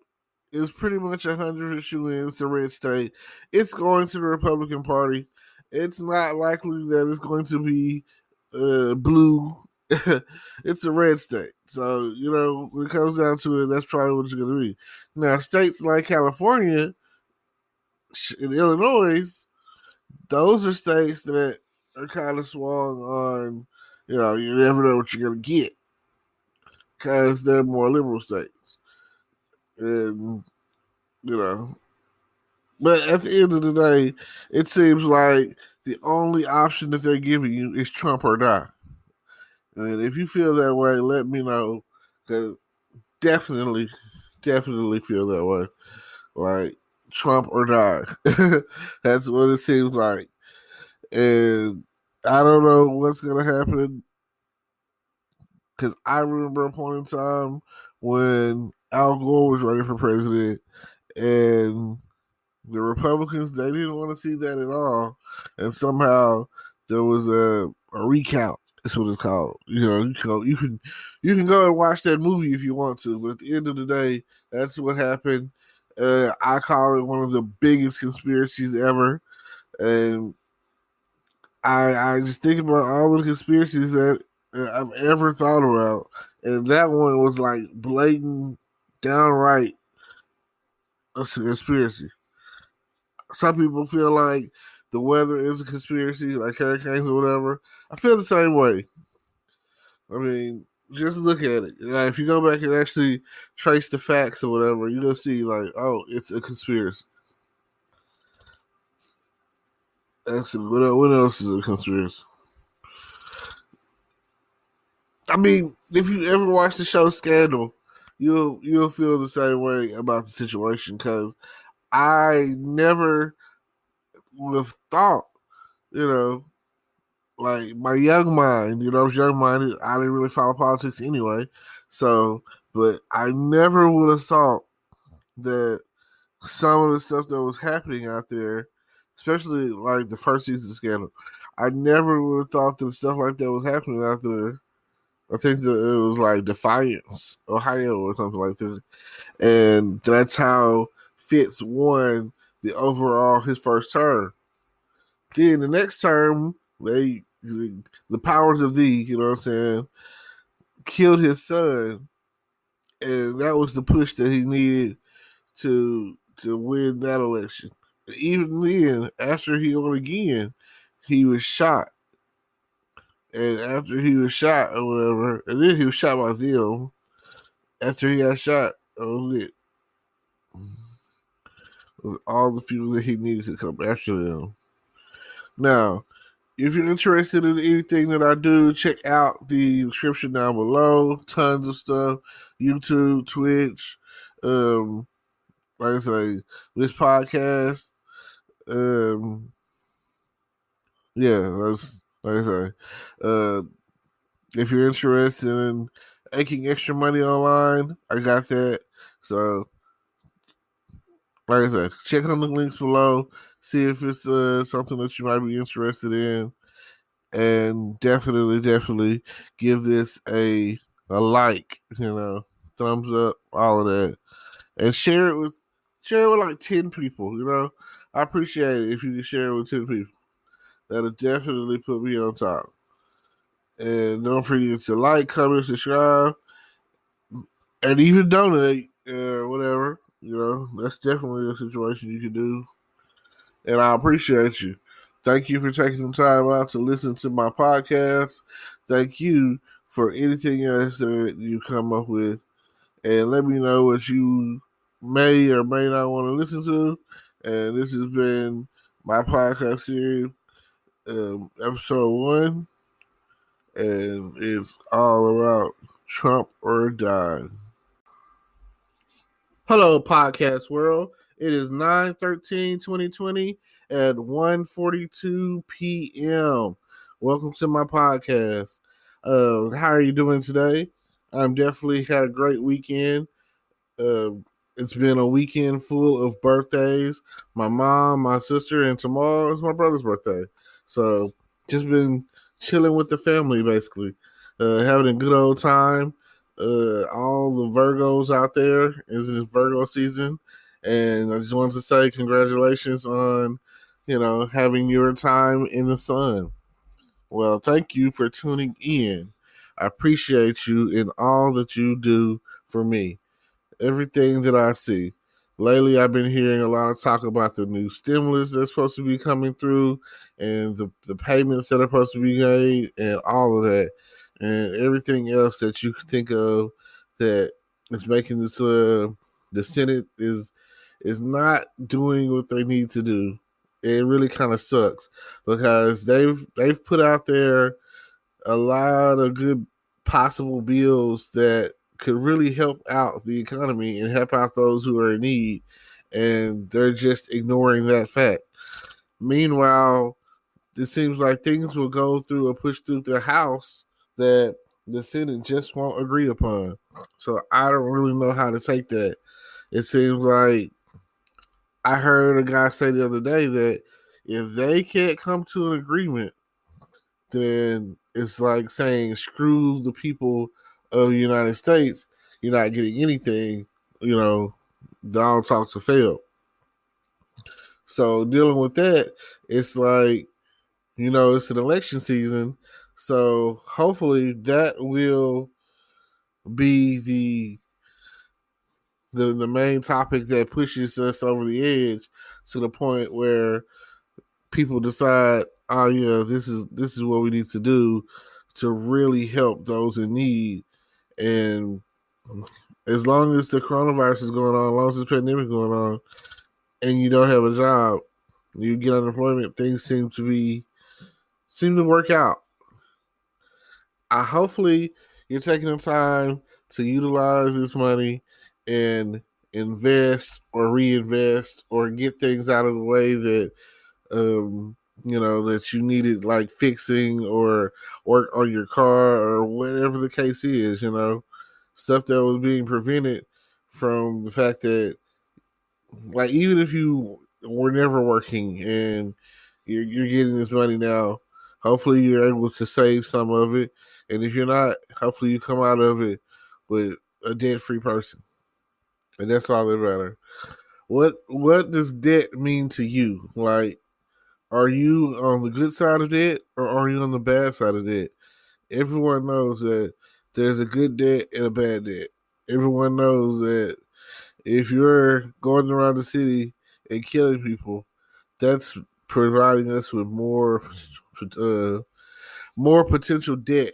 is pretty much 100 shoe-in. It's the red state. It's going to the Republican Party. It's not likely that it's going to be blue. It's a red state. So, when it comes down to it, that's probably what it's going to be. Now, states like California and Illinois, those are states that are kind of swung on, you never know what you're going to get because they're more liberal states. And, but at the end of the day, it seems like the only option that they're giving you is Trump or die. And if you feel that way, let me know. Because definitely feel that way. Like, Trump or die. That's what it seems like. And I don't know what's going to happen. Because I remember a point in time when Al Gore was running for president, and the Republicans, they didn't want to see that at all. And somehow there was a recount. That's what it's called. You can go and watch that movie if you want to, but at the end of the day, that's what happened. I call it one of the biggest conspiracies ever, and I just think about all the conspiracies that I've ever thought about, and that one was like blatant, downright a conspiracy. Some people feel like the weather is a conspiracy, like hurricanes or whatever. I feel the same way. I mean, just look at it. Like, if you go back and actually trace the facts or whatever, you're going to see, like, oh, it's a conspiracy. Actually, what else is a conspiracy? I mean, if you ever watched the show Scandal, you'll feel the same way about the situation, because I never would have thought, you know, like my young mind, I was young minded. I didn't really follow politics anyway. So, but I never would have thought that some of the stuff that was happening out there, especially like the first season scandal, I never would have thought that stuff like that was happening out there. I think that it was like Defiance, Ohio, or something like that. And that's how Fitz won the overall his first term. Then the next term, the powers of thee, you know what I'm saying, killed his son, and that was the push that he needed to win that election. Even then, after he won again, he was shot. And after he was shot or whatever, and then he was shot by them. After he got shot, that was it. All the people that he needed to come after them. Now, if you're interested in anything that I do, check out the description down below. Tons of stuff. YouTube, Twitch, like I say, this podcast. That's like I say. If you're interested in making extra money online, I got that. So, like I said, check on the links below. See if it's something that you might be interested in, and definitely give this a like. Thumbs up, all of that, and share it with like 10 people. I appreciate it if you can share it with 10 people. That'll definitely put me on top. And don't forget to like, comment, subscribe, and even donate, whatever. That's definitely a situation you can do. And I appreciate you. Thank you for taking the time out to listen to my podcast. Thank you for anything else that you come up with. And let me know what you may or may not want to listen to. And this has been my podcast series, episode 1. And it's all about Trump or die. Hello, podcast world. It is 9/13/2020 at 1:42 p.m. Welcome to my podcast. How are you doing today? I'm definitely had a great weekend. It's been a weekend full of birthdays. My mom, my sister, and tomorrow is my brother's birthday. So just been chilling with the family, basically. Having a good old time. All the Virgos out there is in Virgo season. And I just wanted to say congratulations on, having your time in the sun. Well, thank you for tuning in. I appreciate you in all that you do for me. Everything that I see. Lately, I've been hearing a lot of talk about the new stimulus that's supposed to be coming through, and the payments that are supposed to be made, and all of that, and everything else that you can think of that is making this. The Senate is not doing what they need to do. It really kind of sucks because they've put out there a lot of good possible bills that could really help out the economy and help out those who are in need, and they're just ignoring that fact. Meanwhile, it seems like things will go through or push through the House that the Senate just won't agree upon. So I don't really know how to take that. It seems like I heard a guy say the other day that if they can't come to an agreement, then it's like saying screw the people of the United States. You're not getting anything. All talks have failed. So dealing with that, it's like, it's an election season. So hopefully that will be the main topic that pushes us over the edge to the point where people decide, oh yeah, this is what we need to do to really help those in need. And as long as the coronavirus is going on, as long as the pandemic is going on, and you don't have a job, you get unemployment, things seem to work out. Hopefully, you're taking the time to utilize this money and invest or reinvest or get things out of the way that that you needed, like fixing or work on your car or whatever the case is, stuff that was being prevented from the fact that, like, even if you were never working and you're getting this money now, hopefully you're able to save some of it. And if you're not, hopefully you come out of it with a debt-free person. And that's all that matters. What does debt mean to you? Like, are you on the good side of debt or are you on the bad side of debt? Everyone knows that there's a good debt and a bad debt. Everyone knows that if you're going around the city and killing people, that's providing us with uh, more potential debt.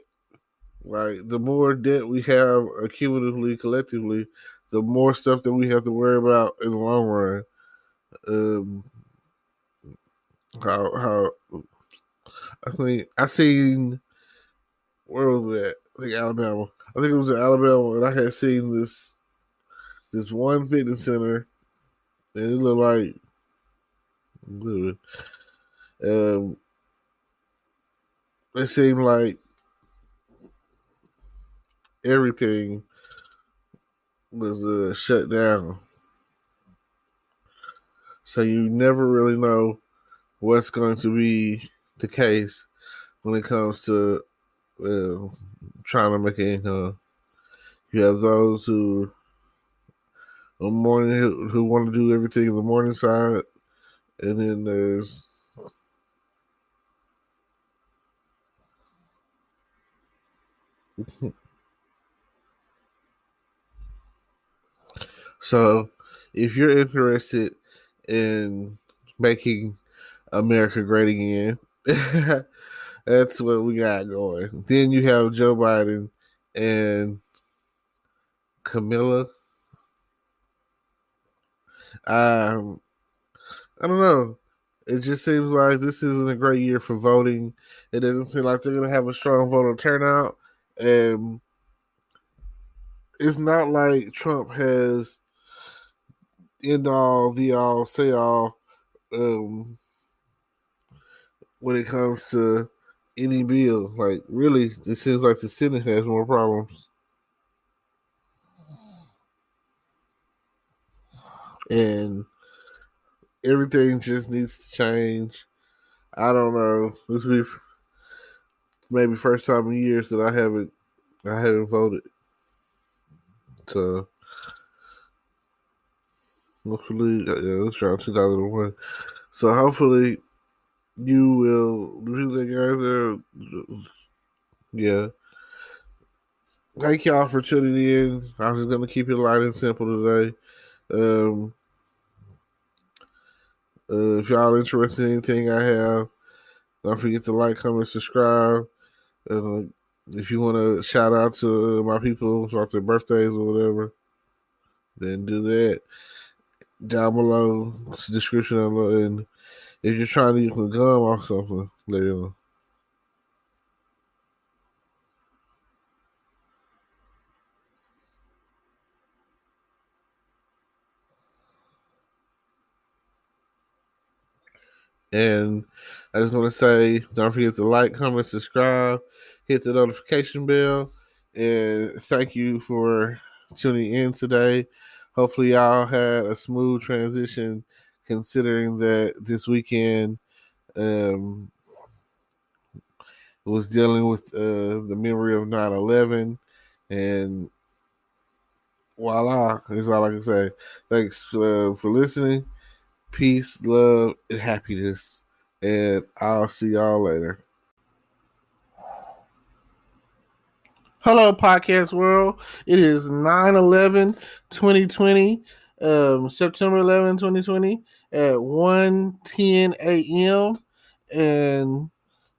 Like, the more debt we have accumulatively, collectively, the more stuff that we have to worry about in the long run. Um, how I seen, where was that? I think Alabama. I think it was in Alabama, and I had seen this one fitness center, and it looked like um, it seemed like everything was shut down. So you never really know what's going to be the case when it comes to trying to make an income. You have those who who want to do everything in the morning side, and then there's so if you're interested in making America great again, that's what we got going. Then you have Joe Biden and Camilla. I don't know. It just seems like this isn't a great year for voting. It doesn't seem like they're going to have a strong voter turnout. And it's not like Trump has end all, the all, say all um, when it comes to any bill. Like, really, it seems like the Senate has more problems. And everything just needs to change. I don't know. This will be maybe first time in years that I haven't voted. So hopefully, it's around 2001. So hopefully, you will do that, guys. Yeah. Thank y'all for tuning in. I'm just gonna keep it light and simple today. Um, if y'all interested in anything I have, don't forget to like, comment, subscribe. Uh, if you want to shout out to my people about their birthdays or whatever, then do that down below. It's the description and if you're trying to use a gum or something, let me know. And I just want to say, don't forget to like, comment, subscribe, hit the notification bell, and thank you for tuning in today. Hopefully, y'all had a smooth transition, considering that this weekend was dealing with the memory of 9/11, and voila, is all I can say. Thanks for listening. Peace, love, and happiness. And I'll see y'all later. Hello, podcast world. It is 9/11/2020, September 11, 2020, at 1:10 a.m. And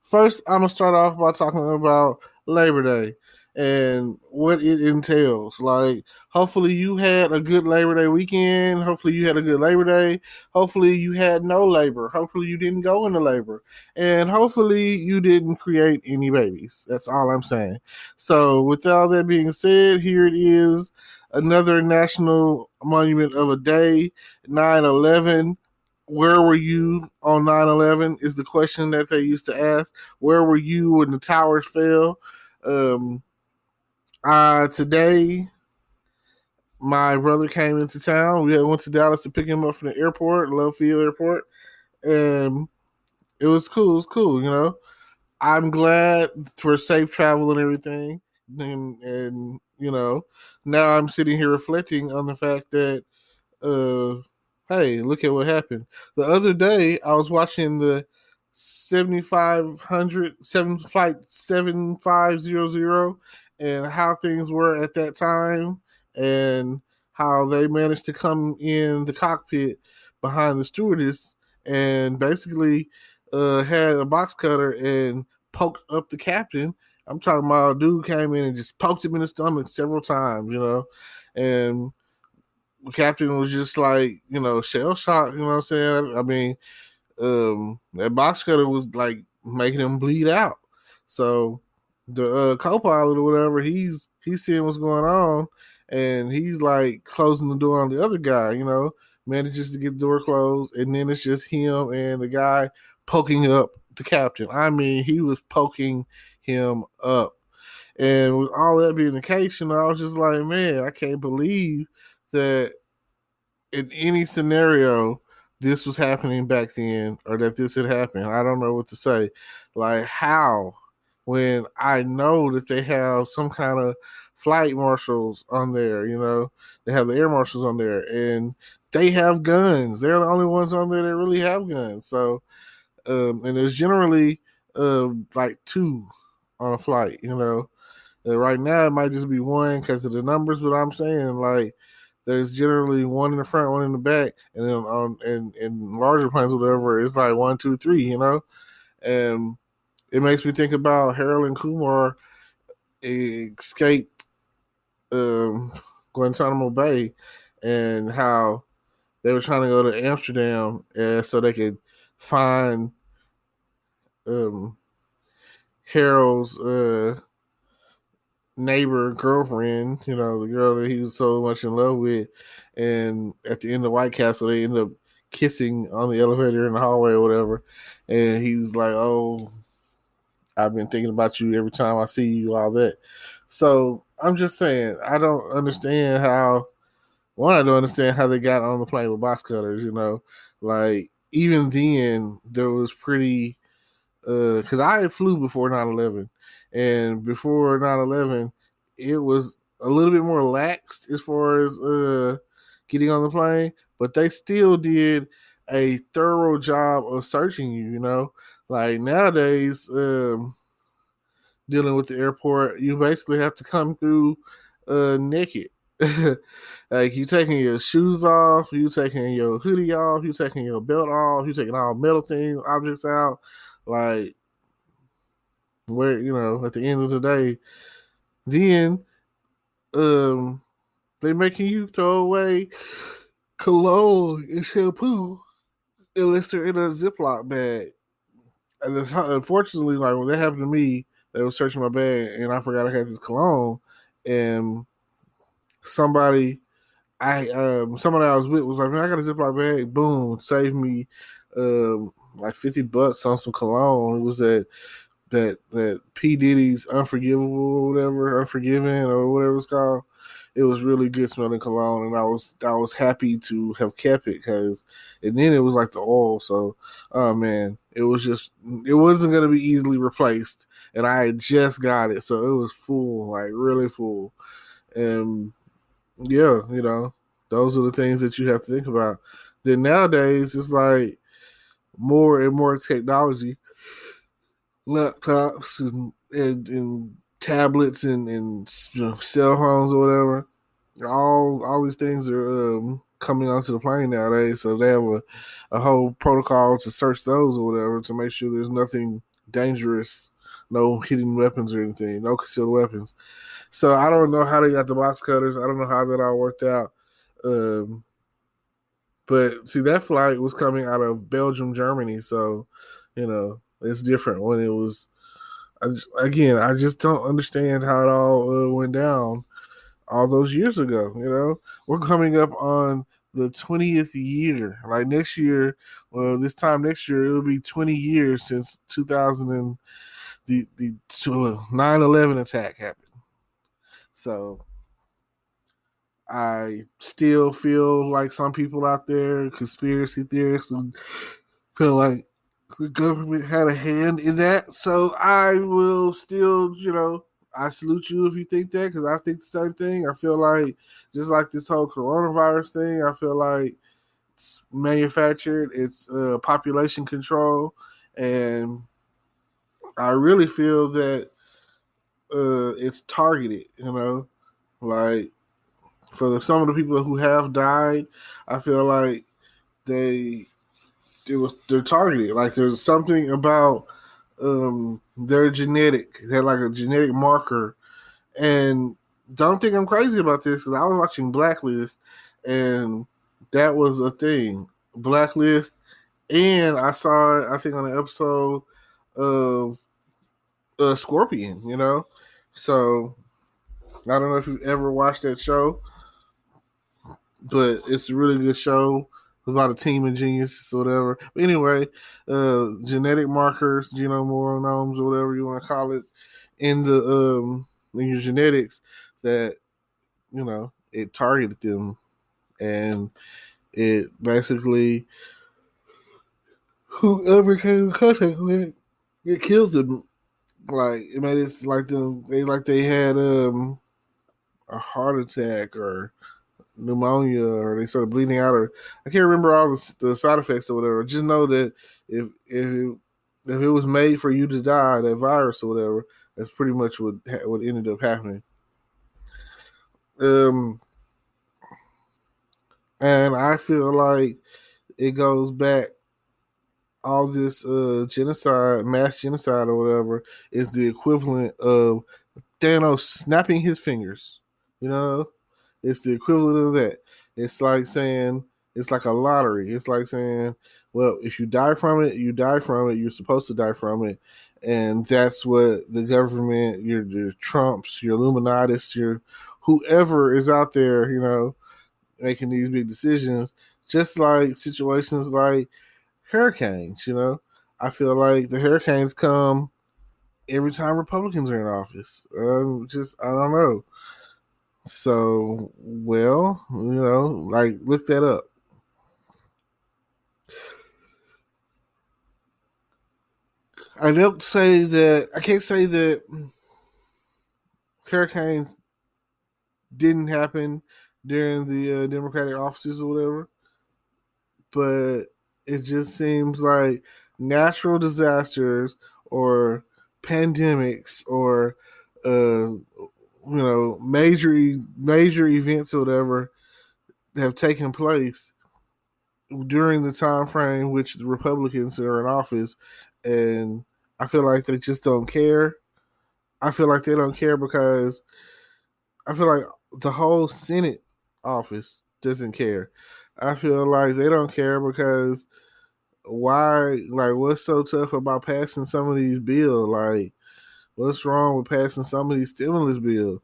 first, I'm going to start off by talking about Labor Day. and what it entails. Like, hopefully you had a good Labor Day weekend. Hopefully you had a good Labor Day. Hopefully you had no labor. Hopefully you didn't go into labor. And hopefully you didn't create any babies. That's all I'm saying. So with all that being said, here it is. Another national monument of a day, 9/11. Where were you on 9/11 is the question that they used to ask. Where were you when the towers fell? Today, my brother came into town. We went to Dallas to pick him up from the airport, Love Field Airport, and it was cool. It was cool, you know. I'm glad for safe travel and everything, and you know, now I'm sitting here reflecting on the fact that hey, look at what happened. The other day, I was watching the 7500 flight 7500 and how things were at that time and how they managed to come in the cockpit behind the stewardess and basically had a box cutter and poked up the captain. I'm talking about a dude came in and just poked him in the stomach several times, you know, and the captain was just like, you know, shell shocked, you know what I'm saying? I mean, that box cutter was like making him bleed out. So the co-pilot or whatever, he's seeing what's going on, and he's like closing the door on the other guy. You know, manages to get the door closed, and then it's just him and the guy poking up the captain. I mean, he was poking him up, and with all that being the case, you know, I was just like, man, I can't believe that in any scenario this was happening back then or that this had happened. I don't know what to say. Like, how? When I know that they have some kind of flight marshals on there, you know, they have the air marshals on there and they have guns. They're the only ones on there that really have guns. So, and there's generally like two on a flight, you know. Right now it might just be one because of the numbers, but I'm saying like there's generally one in the front, one in the back, and then on in larger planes, whatever, it's like 1, 2, 3, you know. And it makes me think about Harold and Kumar escape Guantanamo Bay and how they were trying to go to Amsterdam so they could find Harold's neighbor girlfriend, you know, the girl that he was so much in love with. And at the end of White Castle, they end up kissing on the elevator in the hallway or whatever. And he's like, oh, I've been thinking about you every time I see you, all that. So I'm just saying, I don't understand how, I don't understand how they got on the plane with box cutters, you know. Like, even then, there was pretty, because I had flew before 9/11. And before 9/11, it was a little bit more laxed as far as getting on the plane, but they still did a thorough job of searching you, you know. Like nowadays, dealing with the airport, you basically have to come through naked. Like you taking your shoes off, you taking your hoodie off, you taking your belt off, you taking all metal things, objects out. Like where, you know, at the end of the day, then they making you throw away cologne and shampoo unless they're in a Ziploc bag. And unfortunately, like when that happened to me, they were searching my bag and I forgot I had this cologne, and somebody somebody I was with was like, man, I got a Ziploc bag. Boom, saved me like $50 on some cologne. It was that P Diddy's Unforgivable or whatever, Unforgiven or whatever it's called. It was really good smelling cologne, and I was happy to have kept it because, and then it was like the oil. So, oh man, it wasn't gonna be easily replaced, and I had just got it, so it was full, like really full, and yeah, you know, those are the things that you have to think about. Then nowadays, it's like more and more technology, laptops and tablets and you know, cell phones or whatever. All these things are coming onto the plane nowadays, so they have a whole protocol to search those or whatever to make sure there's nothing dangerous no hidden weapons or anything, no concealed weapons. So I don't know how they got the box cutters. I don't know how that all worked out. But see, that flight was coming out of Belgium, Germany. So, it's different when it was. I just don't understand how it all went down all those years ago. We're coming up on the 20th year. Like next year, this time next year, it'll be 20 years since 2000 and the 9/11 attack happened. So I still feel like some people out there, conspiracy theorists, feel like the government had a hand in that. So I will still, I salute you if you think that, because I think the same thing. I feel like, just like this whole coronavirus thing, I feel like it's manufactured, it's population control, and I really feel that it's targeted, like for some of the people who have died, I feel like they're targeted. Like there's something about their genetic, they're like a genetic marker. And don't think I'm crazy about this, because I was watching Blacklist, and that was a thing. Blacklist, and I saw it, I think, on an episode of Scorpion. So I don't know if you've ever watched that show, but it's a really good show about a team of geniuses or whatever. But anyway, genetic markers, genomonomes, or whatever you want to call it, in your genetics, that it targeted them, and it basically, whoever came in contact with it killed them. Like it made it like they had a heart attack or pneumonia, or they started bleeding out, or I can't remember all the side effects or whatever. Just know that if it was made for you to die, that virus or whatever, that's pretty much what ended up happening. And I feel like it goes back, all this genocide, mass genocide or whatever, is the equivalent of Thanos snapping his fingers. It's the equivalent of that. It's like saying, it's like a lottery. It's like saying, well, if you die from it, you die from it. You're supposed to die from it. And that's what the government, your Trumps, your Illuminatis, your whoever is out there, making these big decisions, just like situations like hurricanes. I feel like the hurricanes come every time Republicans are in office. I don't know. So, well, like, look that up. I can't say that hurricanes didn't happen during the Democratic offices or whatever, but it just seems like natural disasters or pandemics or major events or whatever have taken place during the time frame which the Republicans are in office, and I feel like they just don't care. I feel like they don't care because I feel like the whole Senate office doesn't care. I feel like they don't care because why? Like, what's so tough about passing some of these bills? Like, what's wrong with passing some of these stimulus bills?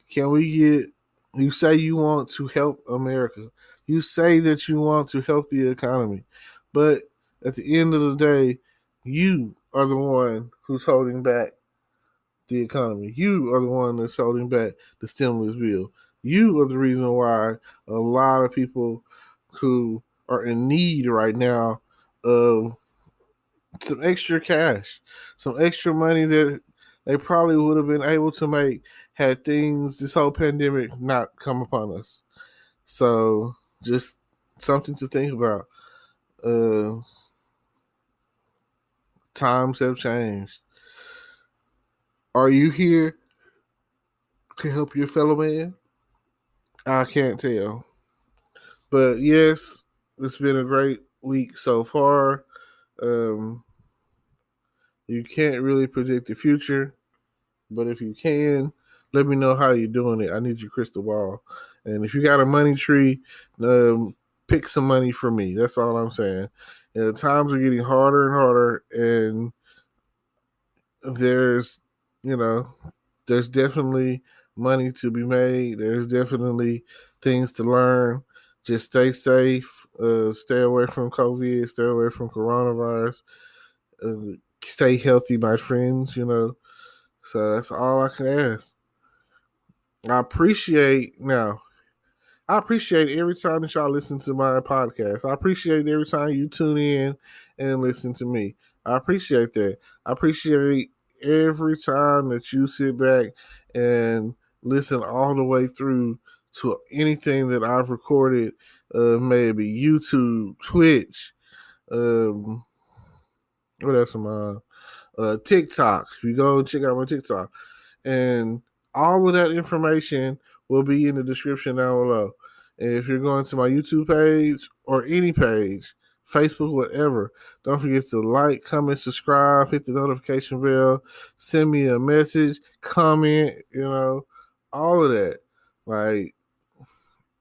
Can we get? You say you want to help America. You say that you want to help the economy, but at the end of the day, you are the one who's holding back the economy. You are the one that's holding back the stimulus bill. You are the reason why a lot of people who are in need right now of some extra cash, some extra money that they probably would have been able to make had this whole pandemic not come upon us. So just something to think about. Uh, Times have changed. Are you here to help your fellow man? I can't tell. But yes, it's been a great week so far. Um, You can't really predict the future, but if you can, let me know how you're doing it. I need your crystal ball. And if you got a money tree, pick some money for me. That's all I'm saying. Times are getting harder and harder, and there's, you know, there's definitely money to be made. There's definitely things to learn. Just stay safe. Stay away from COVID. Stay away from coronavirus. Stay healthy, my friends. So that's all I can ask. I appreciate now. I appreciate every time that y'all listen to my podcast. I appreciate every time you tune in and listen to me. I appreciate that. I appreciate every time that you sit back and listen all the way through to anything that I've recorded, maybe YouTube, Twitch, um, what else am I? TikTok. If you go and check out my TikTok, and all of that information will be in the description down below. And if you're going to my YouTube page or any page, Facebook, whatever, don't forget to like, comment, subscribe, hit the notification bell, send me a message, comment, all of that. Like,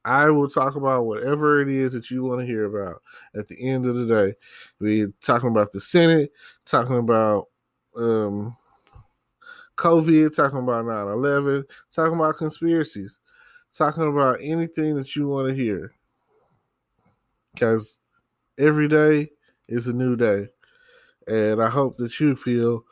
I will talk about whatever it is that you want to hear about at the end of the day. We're talking about the Senate, talking about COVID, talking about 9/11, talking about conspiracies, talking about anything that you want to hear. Because every day is a new day. And I hope that you feel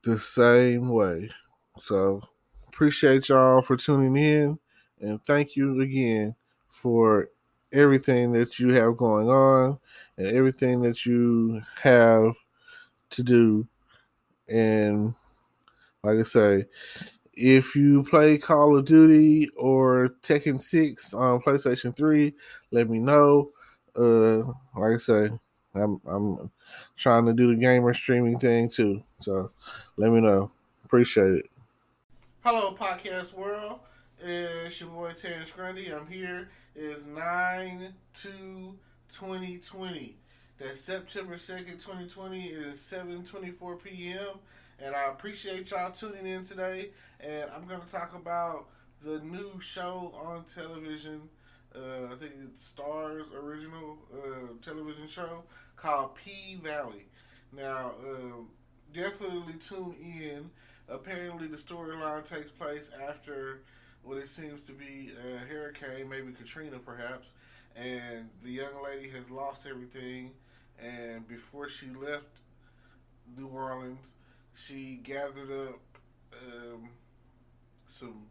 the same way. So appreciate y'all for tuning in. And thank you again for everything that you have going on and everything that you have to do. And like I say, if you play Call of Duty or Tekken 6 on PlayStation 3, let me know. Like I say, I'm trying to do the gamer streaming thing too. So let me know. Appreciate it. Hello, podcast world. It's your boy Terrence Grundy. I'm here. It's 9/2/2020. That's September 2nd, 2020. It is 7:24 p.m. And I appreciate y'all tuning in today. And I'm going to talk about the new show on television. I think it's Star's original television show called P Valley. Now, definitely tune in. Apparently, the storyline takes place after what it seems to be a hurricane, maybe Katrina perhaps, and the young lady has lost everything. And before she left New Orleans, she gathered up some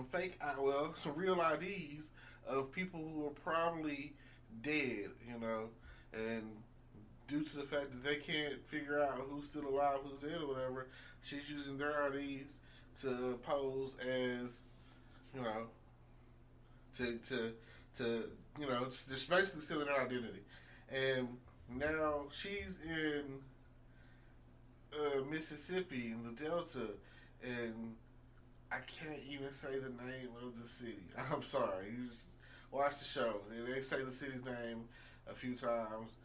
fake, some real IDs of people who are probably dead, and due to the fact that they can't figure out who's still alive, who's dead, or whatever, she's using their IDs to pose as, just basically stealing their identity. And now she's in Mississippi in the Delta, and I can't even say the name of the city. I'm sorry. You just watch the show. They say the city's name a few times.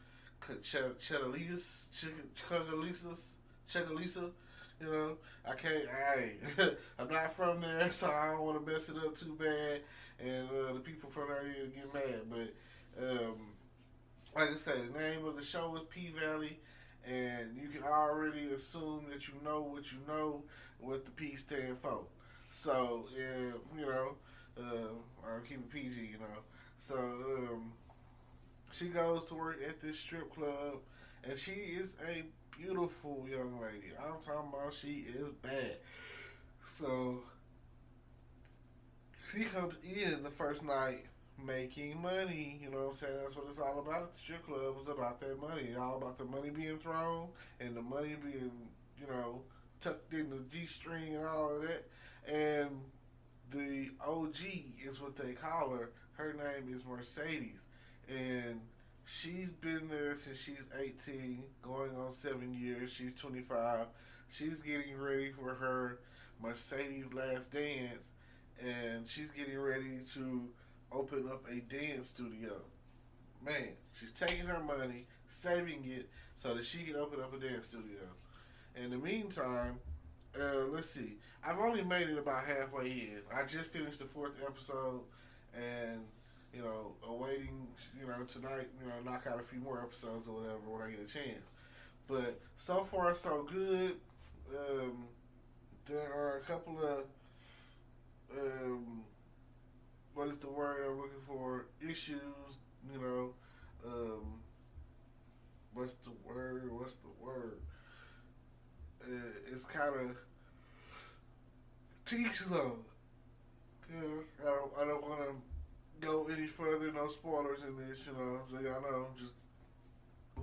Chegalisa. I can't. I'm not from there, so I don't want to mess it up too bad, and the people from there get mad. But like I said, the name of the show is P Valley, and you can already assume that you know what the P stand for. So, I'll keep it PG, So, she goes to work at this strip club, and she is a beautiful young lady. I'm talking about she is bad. So, she comes in the first night making money. You know what I'm saying? That's what it's all about at the strip club. It's about that money. It's all about the money being thrown and the money being, tucked in the G-string and all of that. And the OG is what they call her. Her name is Mercedes. And she's been there since she's 18, going on 7 years. She's 25. She's getting ready for her Mercedes last dance. And she's getting ready to open up a dance studio. Man, she's taking her money, saving it so that she can open up a dance studio. In the meantime, let's see. I've only made it about halfway in. I just finished the 4th episode, and awaiting tonight, knock out a few more episodes or whatever when I get a chance. But so far so good. There are a couple of what is the word I'm looking for? Issues, what's the word? It's kind of teach though. I don't want to go any further. No spoilers in this, so y'all know. Just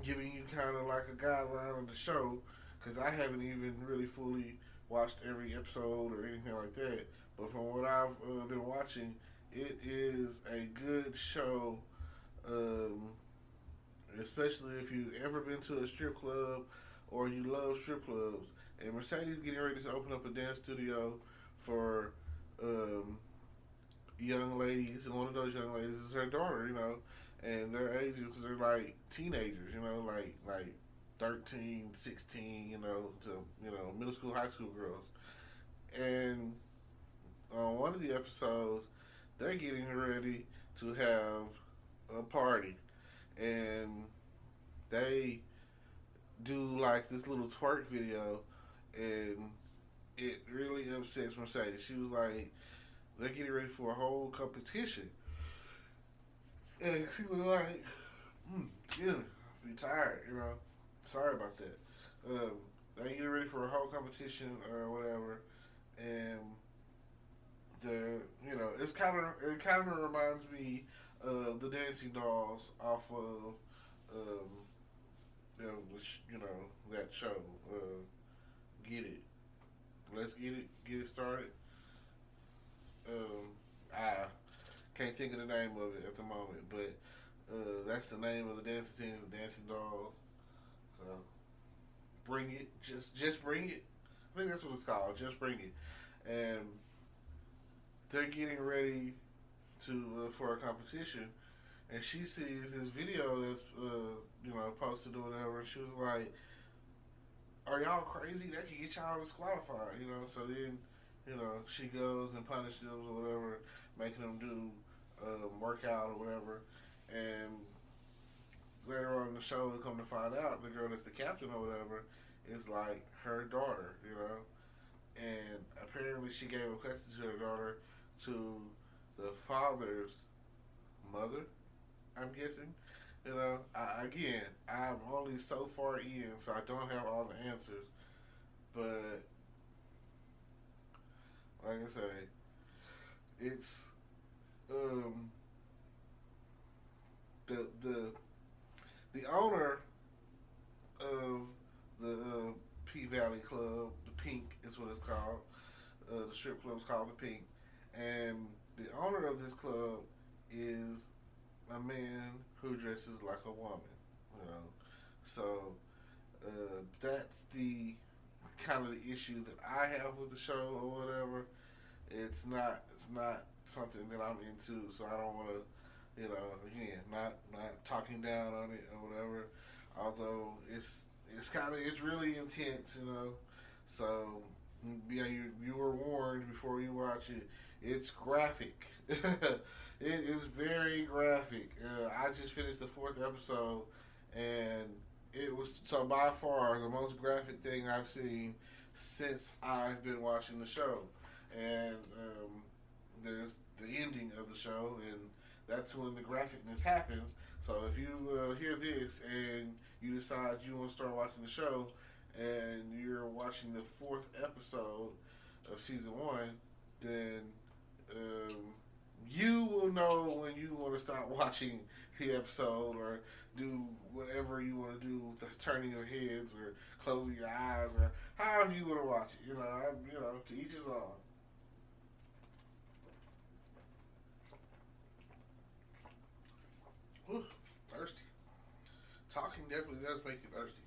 giving you kind of like a guideline of the show, because I haven't even really fully watched every episode or anything like that. But from what I've been watching, it is a good show. Especially if you've ever been to a strip club or you love strip clubs. And Mercedes getting ready to open up a dance studio for young ladies, and one of those young ladies is her daughter, and their ages are like teenagers, like 13, 16, to middle school, high school girls. And on one of the episodes, they're getting ready to have a party, and they do like this little twerk video, and it really upsets Mercedes. She was like, they're getting ready for a whole competition, and she was like, yeah, be tired, sorry about that. They're getting ready for a whole competition or whatever, and it kind of reminds me of the Dancing Dolls off of that show. Get it, let's get it started. I can't think of the name of it at the moment, but that's the name of the dancing teams, the Dancing Dolls. So bring it, just bring it. I think that's what it's called. Just bring it, and they're getting ready to for a competition, and she sees this video that's posted or whatever, and she was like, "Are y'all crazy? That could get y'all disqualified." So then she goes and punishes them or whatever, making them do workout or whatever, and later on in the show, we come to find out the girl that's the captain or whatever is like her daughter, and apparently she gave up custody to her daughter to the father's mother, I'm guessing. I'm only so far in, so I don't have all the answers, but like I say, it's the owner of the P Valley Club, the Pink is what it's called. The strip club is called the Pink, and the owner of this club is a man who dresses like a woman. So that's the kind of the issue that I have with the show or whatever. It's not something that I'm into, so I don't want to, again, not talking down on it or whatever. Although it's really intense, So yeah, you were warned before you watch it. It's graphic. It is very graphic. I just finished the 4th episode, and it was so by far the most graphic thing I've seen since I've been watching the show. And there's the ending of the show, and that's when the graphicness happens. So if you hear this and you decide you want to start watching the show, and you're watching the 4th episode of season 1, then you will know when you want to stop watching the episode or do whatever you want to do with the turning your heads or closing your eyes or however you want to watch it. To each his own. Whew, thirsty. Talking definitely does make you thirsty.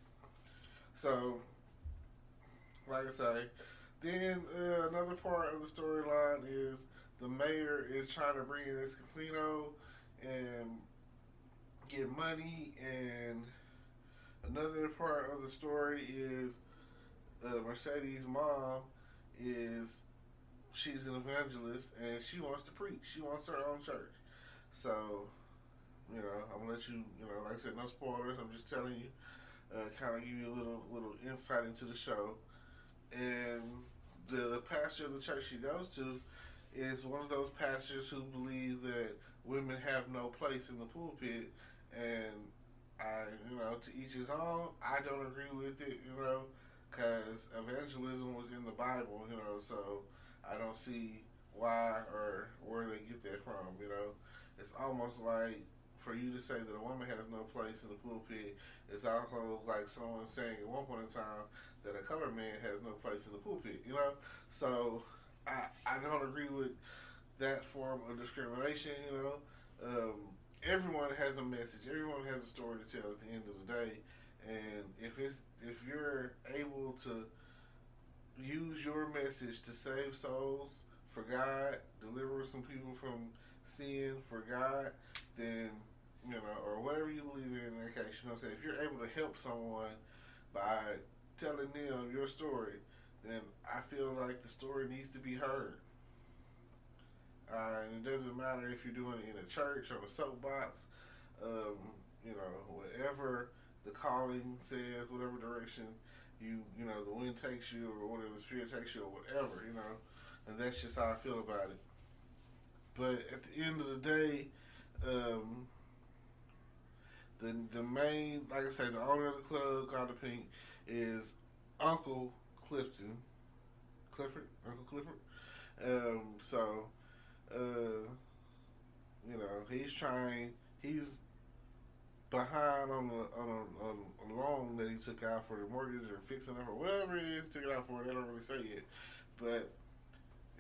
So, like I say, then another part of the storyline is the mayor is trying to bring in this casino and get money, and another part of the story is Mercedes' mom is she's an evangelist and she wants to preach. She wants her own church. So, I'm gonna let you, like I said, no spoilers. I'm just telling you, kind of give you a little insight into the show. And the pastor of the church she goes to is one of those pastors who believe that women have no place in the pulpit. And to each his own. I don't agree with it, because evangelism was in the Bible, so I don't see why or where they get that from, It's almost like for you to say that a woman has no place in the pulpit, it's also like someone saying at one point in time that a colored man has no place in the pulpit, So I don't agree with that form of discrimination, everyone has a message. Everyone has a story to tell at the end of the day. And if you're able to use your message to save souls for God, deliver some people from sin for God, then or whatever you believe in that case, what I'm saying, if you're able to help someone by telling them your story, then I feel like the story needs to be heard. And it doesn't matter if you're doing it in a church or a soapbox, whatever the calling says, whatever direction the wind takes you, or whatever the spirit takes you, or whatever, and that's just how I feel about it. But at the end of the day, the main, like I say, the owner of the club called the Pink is Uncle Clifton, Uncle Clifford. So. He's behind on a loan that he took out for the mortgage or fixing it or whatever it is, took it out for. They don't really say yet, but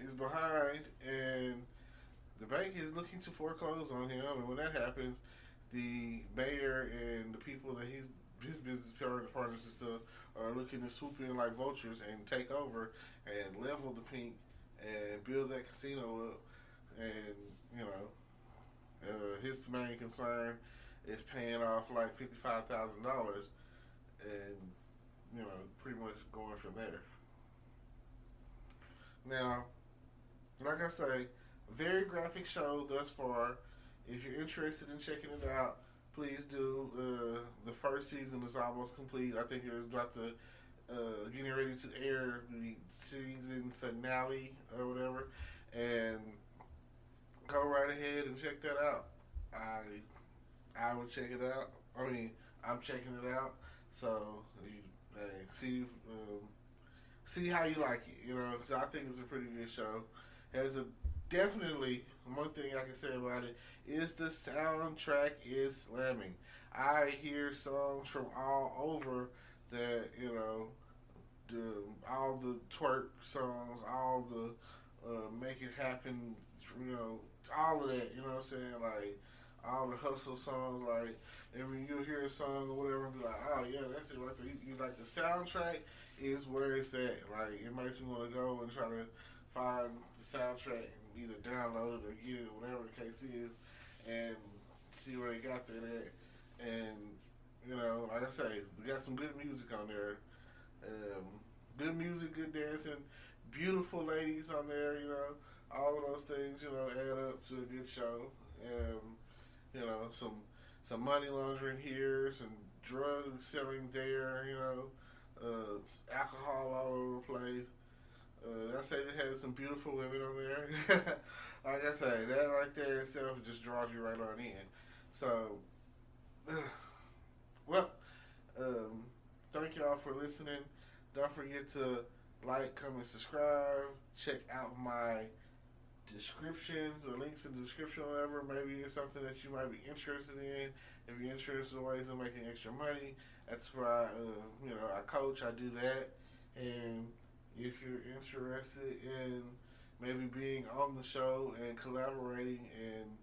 he's behind, and the bank is looking to foreclose on him. And when that happens, the mayor and the people that his business partners and stuff are looking to swoop in like vultures and take over and level the Pink and build that casino up. And his main concern is paying off like $55,000, and pretty much going from there. Now, like I say, very graphic show thus far. If you're interested in checking it out, please do. The first season is almost complete. I think it's about to getting ready to air the season finale or whatever, and go right ahead and check that out. I would check it out. I mean, I'm checking it out. So see how you like it. So I think it's a pretty good show. Has a definitely one thing I can say about it is the soundtrack is slamming. I hear songs from all over that all the twerk songs, all the make it happen, all of that, what I'm saying, like all the hustle songs, like every you'll hear a song or whatever and be like, oh yeah, that's it right there. You like the soundtrack is where it's at. Like it makes me want to go and try to find the soundtrack and either download it or get it or whatever the case is and see where they got that at. And like I say, they got some good music on there. Good music, good dancing, beautiful ladies on there, all of those things, add up to a good show. Some money laundering here, some drug selling there, alcohol all over the place. I say it has some beautiful women on there. Like I say, that right there itself just draws you right on in. So, thank y'all for listening. Don't forget to like, comment, subscribe. Check out my description, the links in the description or whatever. Maybe it's something that you might be interested in. If you're interested in ways of making extra money, that's where I coach, I do that. And if you're interested in maybe being on the show and collaborating, and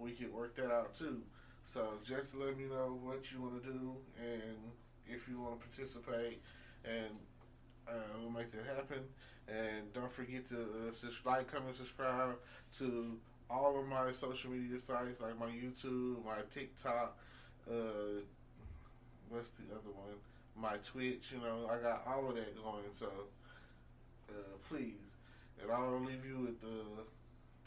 we can work that out too. So just let me know what you want to do and if you want to participate, and we'll make that happen. And don't forget to like, comment, subscribe to all of my social media sites, like my YouTube, my TikTok. What's the other one? my Twitch. I got all of that going. So please, and I'll leave you with the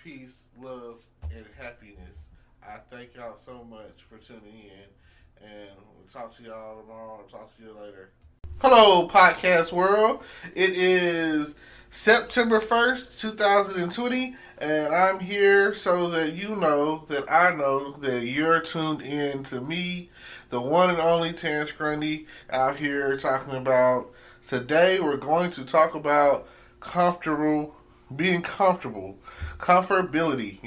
peace, love, and happiness. I thank y'all so much for tuning in, and we'll talk to y'all tomorrow. I'll talk to you later. Hello, podcast world. It is September 1st, 2020, and I'm here so that you know that I know that you're tuned in to me, the one and only Terrence Grundy, out here talking about. Today, we're going to talk about comfortable, being comfortable, comfortability,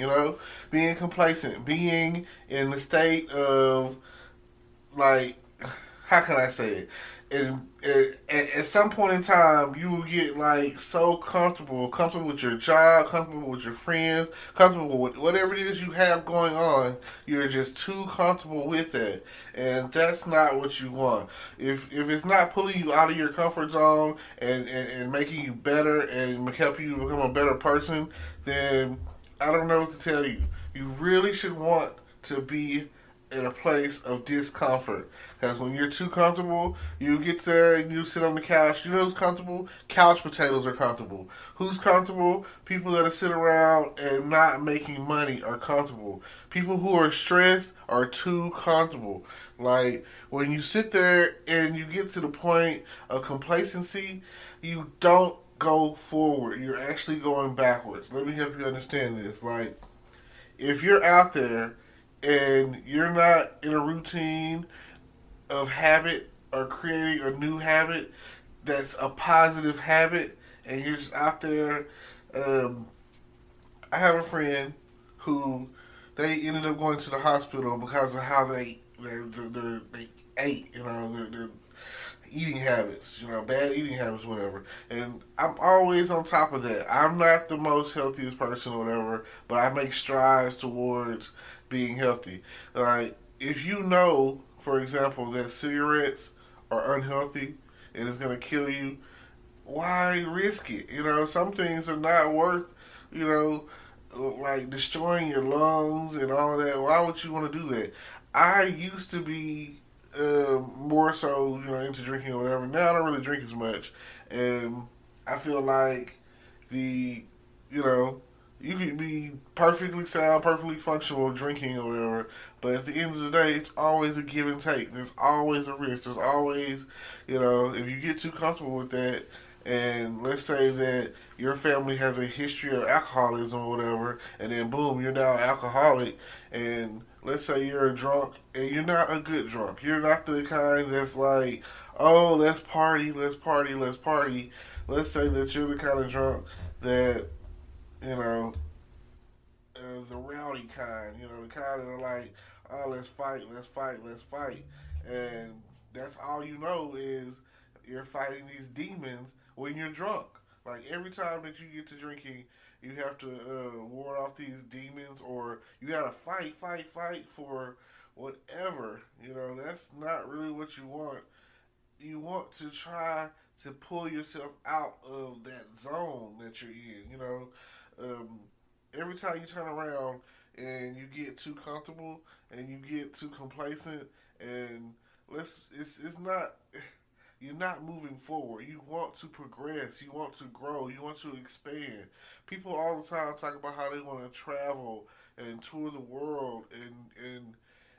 being complacent, being in the state of, like, how can I say it? And at some point in time, you will get like so comfortable with your job, comfortable with your friends, comfortable with whatever it is you have going on. You're just too comfortable with it, and that's not what you want. If it's not pulling you out of your comfort zone and making you better and help you become a better person, then I don't know what to tell you. You really should want to be in a place of discomfort. Because when you're too comfortable, you get there and you sit on the couch. You know who's comfortable? Couch potatoes are comfortable. Who's comfortable? People that are sitting around and not making money are comfortable. People who are stressed are too comfortable. Like, when you sit there and you get to the point of complacency, you don't go forward. You're actually going backwards. Let me help you understand this. Like, if you're out there and you're not in a routine of habit or creating a new habit that's a positive habit, and you're just out there, I have a friend who they ended up going to the hospital because of how they ate, their eating habits, bad eating habits, whatever. And I'm always on top of that. I'm not the most healthiest person or whatever, but I make strides towards being healthy. Like, if you know, for example, that cigarettes are unhealthy and it's going to kill you, why risk it? Some things are not worth, you know, like destroying your lungs and all of that. Why would you want to do that? I used to be more so, into drinking or whatever. Now I don't really drink as much, and I feel like the, you know, you could be perfectly sound, perfectly functional drinking or whatever, but at the end of the day, it's always a give and take. There's always a risk. There's always, if you get too comfortable with that, and let's say that your family has a history of alcoholism or whatever, and then boom, you're now alcoholic, and let's say you're a drunk, and you're not a good drunk. You're not the kind that's like, oh, let's party, let's party, let's party. Let's say that you're the kind of drunk that, you know, is the rowdy kind, the kind that are like, oh, let's fight, let's fight, let's fight. And that's all you know is you're fighting these demons when you're drunk. Like, every time that you get to drinking, you have to ward off these demons, or you gotta fight for whatever. That's not really what you want. You want to try to pull yourself out of that zone that you're in. Um, every time you turn around and you get too comfortable and you get too complacent, and it's not, you're not moving forward. You want to progress. You want to grow. You want to expand. People all the time talk about how they want to travel and tour the world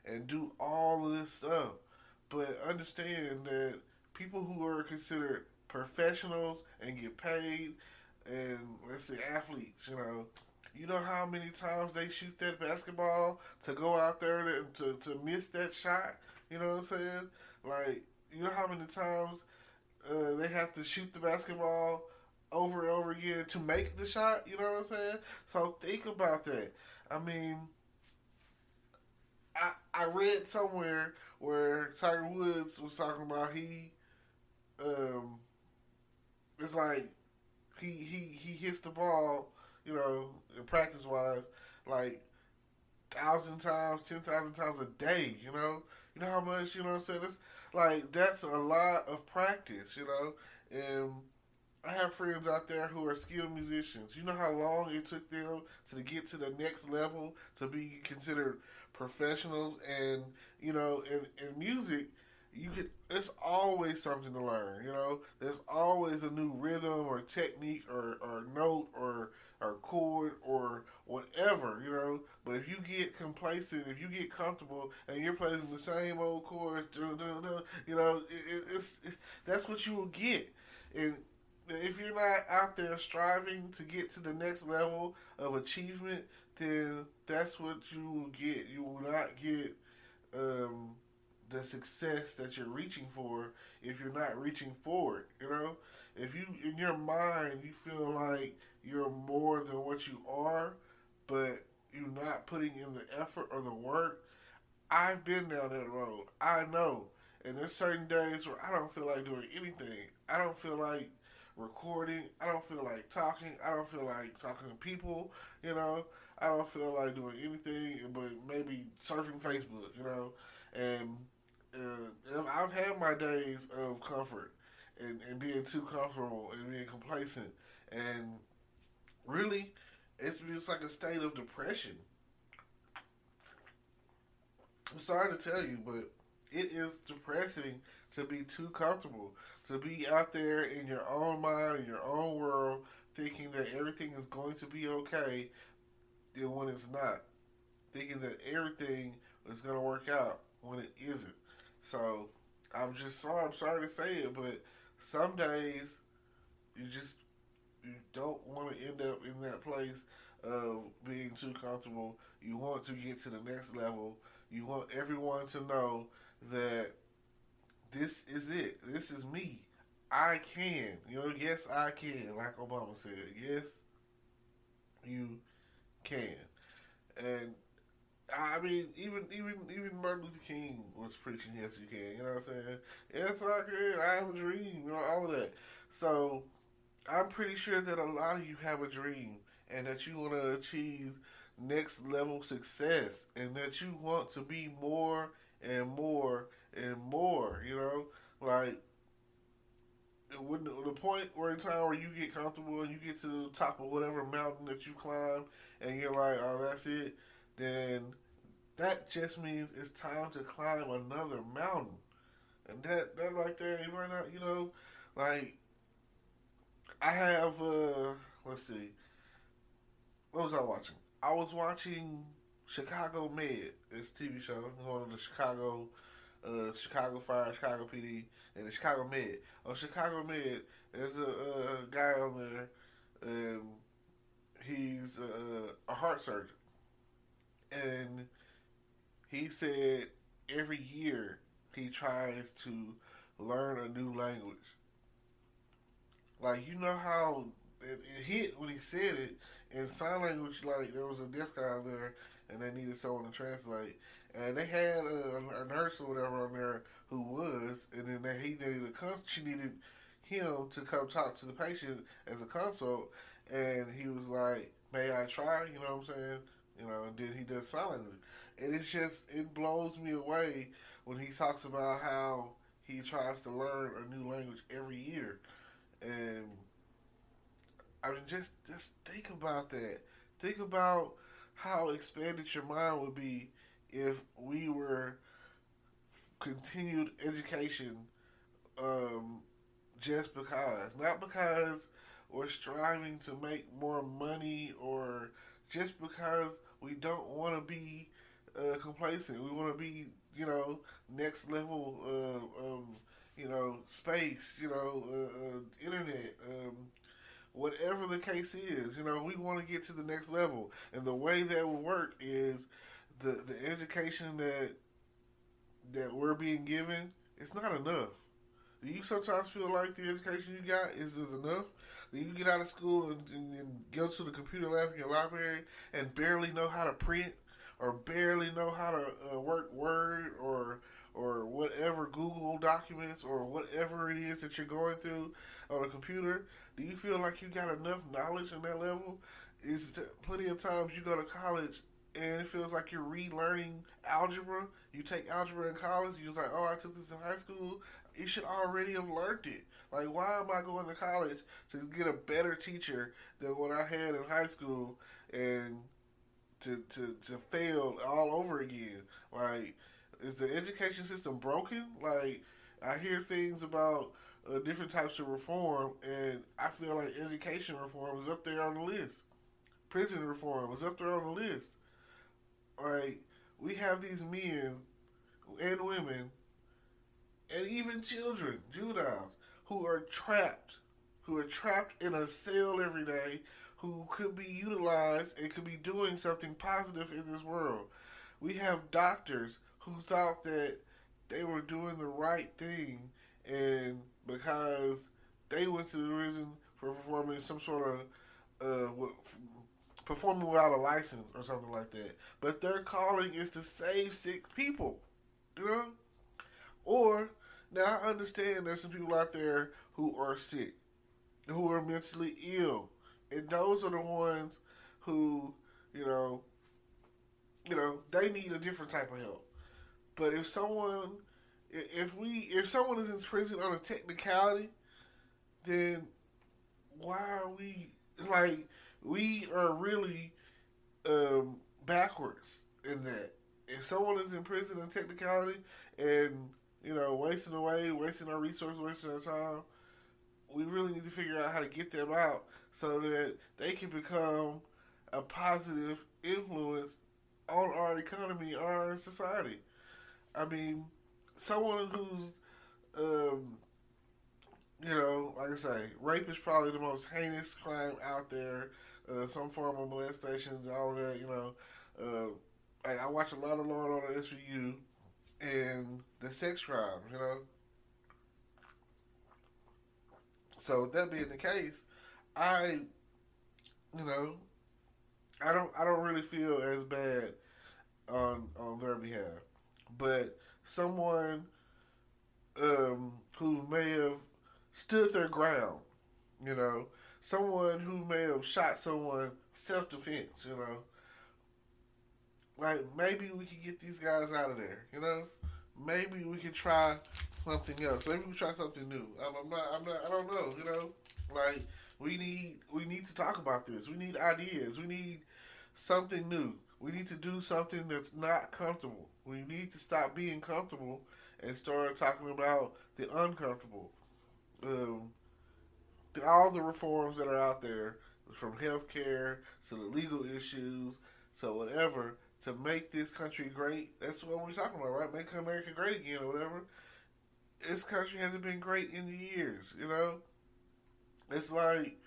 and do all of this stuff. But understand that people who are considered professionals and get paid, and let's say athletes, you know how many times they shoot that basketball to go out there to miss that shot? You know what I'm saying? Like, you know how many times they have to shoot the basketball over and over again to make the shot? You know what I'm saying? So think about that. I mean, I read somewhere where Tiger Woods was talking about it's like he hits the ball, practice wise, like 1,000 times, 10,000 times a day. You know how much, what I'm saying? That's a lot of practice, and I have friends out there who are skilled musicians. You know how long it took them to get to the next level, to be considered professionals, and in music, There's always something to learn. There's always a new rhythm or technique or note or chord or whatever. But if you get complacent, if you get comfortable, and you're playing the same old chords, it's that's what you will get. And if you're not out there striving to get to the next level of achievement, then that's what you will get. You will not get the success that you're reaching for if you're not reaching forward. If you, in your mind, you feel like you're more than what you are, but you're not putting in the effort or the work. I've been down that road. I know. And there's certain days where I don't feel like doing anything. I don't feel like recording. I don't feel like talking. I don't feel like talking to people. I don't feel like doing anything but maybe surfing Facebook. And I've had my days of comfort and being too comfortable and being complacent. And really, it's like a state of depression. I'm sorry to tell you, but it is depressing to be too comfortable, to be out there in your own mind, in your own world, thinking that everything is going to be okay, and when it's not. Thinking that everything is going to work out when it isn't. So, I'm sorry to say it, but some days you don't want to end up in that place of being too comfortable. You want to get to the next level. You want everyone to know that this is it. This is me. I can. Yes, I can. Like Obama said. Yes, you can. And I mean, even Martin Luther King was preaching, yes, you can. You know what I'm saying? Yes, I can. I have a dream. All of that. So, I'm pretty sure that a lot of you have a dream and that you want to achieve next level success and that you want to be more and more and more. Like, when the point where in time where you get comfortable and you get to the top of whatever mountain that you climb and you're like, oh, that's it, then that just means it's time to climb another mountain. And that right there, you might not, like, I have, let's see, what was I watching? I was watching Chicago Med. It's a TV show. It's one of the Chicago Fire, Chicago PD, and the Chicago Med. On Chicago Med, there's a guy on there, and he's a heart surgeon. And he said every year he tries to learn a new language. Like, how it hit when he said it in sign language. Like, there was a deaf guy there, and they needed someone to translate. And they had a nurse or whatever on there who was, and then she needed him to come talk to the patient as a consult. And he was like, "May I try?" You know what I'm saying? And then he does sign language. And it blows me away when he talks about how he tries to learn a new language every year. And I mean, just think about that. Think about how expanded your mind would be if we were continued education, just because, not because we're striving to make more money, or just because we don't want to be complacent. We want to be, next level, space, internet, whatever the case is. We want to get to the next level. And the way that will work is the education that we're being given, it's not enough. Do you sometimes feel like the education you got is enough? Do you get out of school and go to the computer lab in your library and barely know how to print, or barely know how to work Word or whatever, Google Documents, or whatever it is that you're going through on a computer? Do you feel like you got enough knowledge on that level? Plenty of times you go to college and it feels like you're relearning algebra. You take algebra in college, you're like, oh, I took this in high school. You should already have learned it. Like, why am I going to college to get a better teacher than what I had in high school, and to fail all over again? Like, Is the education system broken? Like, I hear things about different types of reform, and I feel like education reform is up there on the list. Prison reform is up there on the list. Like, we have these men and women and even children, juveniles, who are trapped in a cell every day, who could be utilized and could be doing something positive in this world. We have doctors who thought that they were doing the right thing, and because they went to the prison for performing some sort of performing without a license or something like that. But their calling is to save sick people, you know? Or, now I understand there's some people out there who are sick, who are mentally ill. And those are the ones who, you know, they need a different type of help. But if someone is in prison on a technicality, then why are we, like, we are really backwards in that. If someone is in prison on technicality and, wasting away, wasting our resources, wasting our time, we really need to figure out how to get them out so that they can become a positive influence on our economy, our society. I mean, someone who's, like I say, rape is probably the most heinous crime out there. Some form of molestation, all of that, I watch a lot of Law and Order SVU and the sex crimes. So with that being the case, I, you know, I don't really feel as bad on their behalf, but someone who may have stood their ground, someone who may have shot someone self defense, like maybe we could get these guys out of there, maybe we could try something else, maybe we could try something new. I don't know, like we need to talk about this. We need ideas. We need something new. We need to do something that's not comfortable. We need to stop being comfortable and start talking about the uncomfortable. All the reforms that are out there, from healthcare to the legal issues to whatever, to make this country great. That's what we're talking about, right? Make America great again or whatever. This country hasn't been great in years, It's like,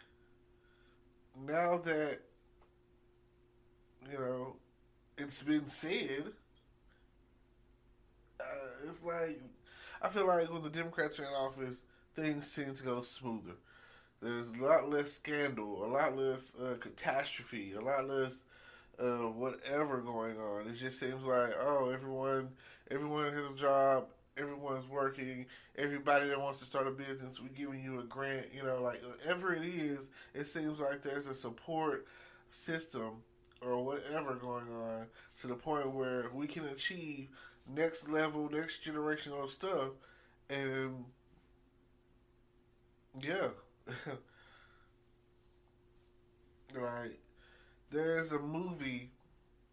now that, it's been said, it's like, I feel like when the Democrats are in office, things tend to go smoother. There's a lot less scandal, a lot less catastrophe, a lot less whatever going on. It just seems like, oh, everyone has a job, everyone's working, everybody that wants to start a business, we're giving you a grant, like whatever it is, it seems like there's a support system or whatever going on to the point where we can achieve next level, next generational stuff, and yeah. Like, there's a movie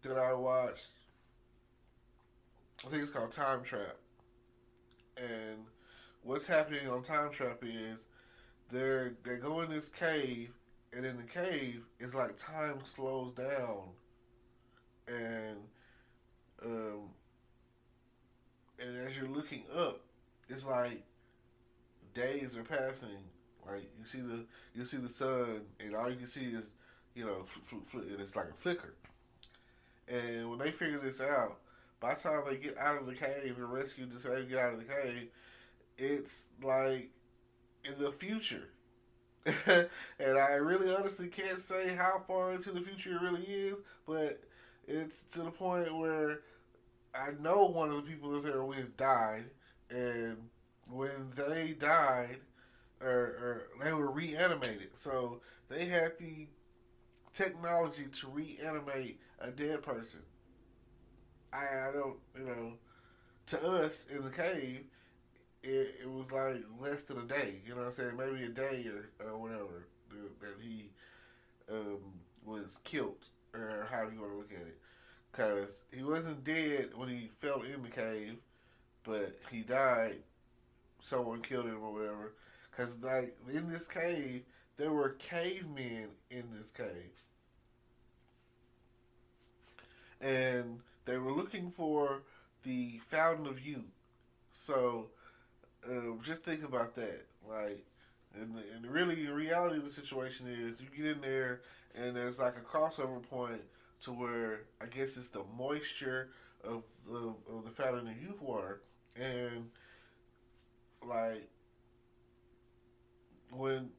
that I watched, I think it's called Time Trap. And what's happening on Time Trap is they go in this cave, and in the cave it's like time slows down, and and as you're looking up, it's like days are passing. Like you see the sun, and all you can see is it's like a flicker. And when they figure this out, by the time they get out of the cave, the rescue decide to get out of the cave, it's like in the future. And I really honestly can't say how far into the future it really is, but it's to the point where I know one of the people that's there with died, and when they died, or they were reanimated, so they had the technology to reanimate a dead person. I don't, to us in the cave, it was like less than a day. You know what I'm saying? Maybe a day or whatever that he was killed, or however you want to look at it. because he wasn't dead when he fell in the cave, but he died. Someone killed him or whatever. Because like in this cave, there were cavemen in this cave, and they were looking for the fountain of youth. So just think about that. Like, and really, the reality of the situation is, you get in there, and there's like a crossover point to where I guess it's the moisture of the fountain of youth water, and like when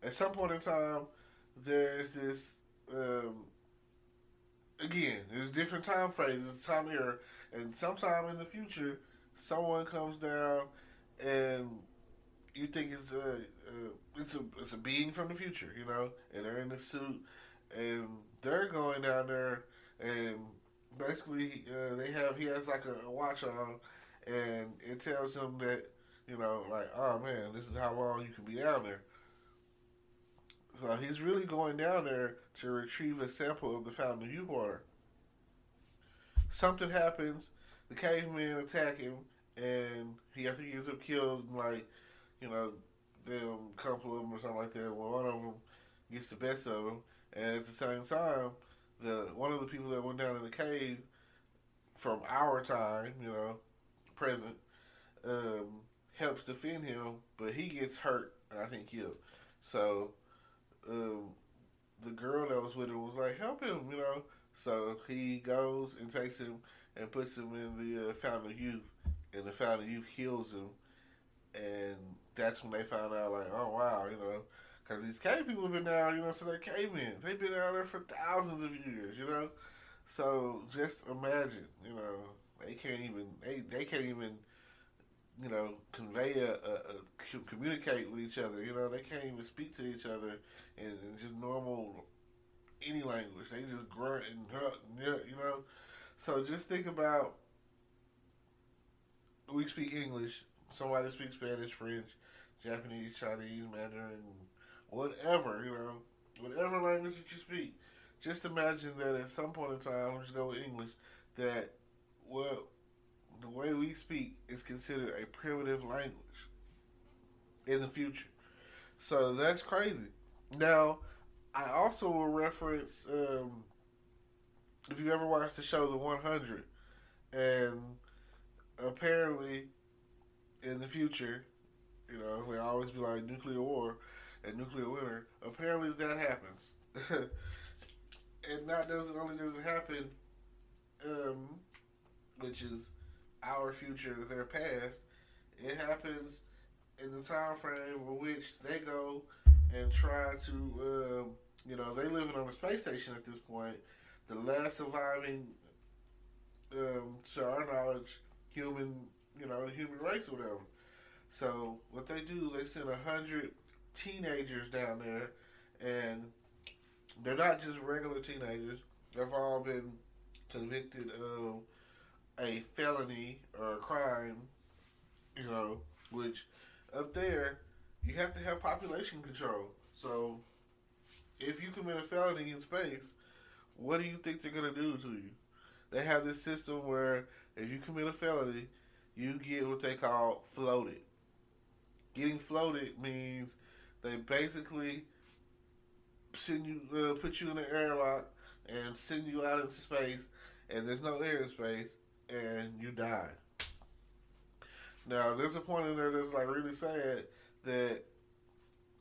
at some point in time there's this again, there's different time phases, time here, and sometime in the future, someone comes down, and you think it's a being from the future, you know, and they're in a suit, and they're going down there, and basically he has like a watch on, and it tells him that, you know, like, oh man, this is how long you can be down there. So he's really going down there to retrieve a sample of the fountain of youth water. Something happens, the cavemen attack him, and I think he ends up killed. Like, you know, them couple of them or something like that. Well, one of them gets the best of him, and at the same time, the one of the people that went down in the cave from our time, you know, present, helps defend him, but he gets hurt and I think killed. So um, the girl that was with him was like, "Help him," you know. So he goes and takes him and puts him in the Fountain of Youth, and the Fountain of Youth heals him, and that's when they found out, like, oh wow, you know, because these cave people have been down, you know, so they're cavemen. They've been down there for thousands of years, you know. So just imagine, you know, they can't even you know, convey communicate with each other. You know, they can't even speak to each other in just normal any language. They just grunt and you know. So just think about, we speak English. Somebody speaks Spanish, French, Japanese, Chinese, Mandarin, whatever. You know, whatever language that you speak. Just imagine that at some point in time, let's go with English. That well, the way we speak is considered a primitive language in the future. So that's crazy. Now, I also will reference, if you ever watched the show The 100, and apparently in the future, you know, they always be like nuclear war and nuclear winter. Apparently that happens. And not doesn't happen, which is our future, their past. It happens in the time frame in which they go and try to, you know, they living on a space station at this point. The last surviving, to our knowledge, human, you know, the human race or whatever. So what they do, they send 100 teenagers down there, and they're not just regular teenagers. They've all been convicted of a felony or a crime, you know, which up there, you have to have population control. So if you commit a felony in space, what do you think they're going to do to you? They have this system where if you commit a felony, you get what they call floated. Getting floated means they basically send you, put you in an airlock and send you out into space, and there's no air in space, and you die. Now, there's a point in there that's like really sad that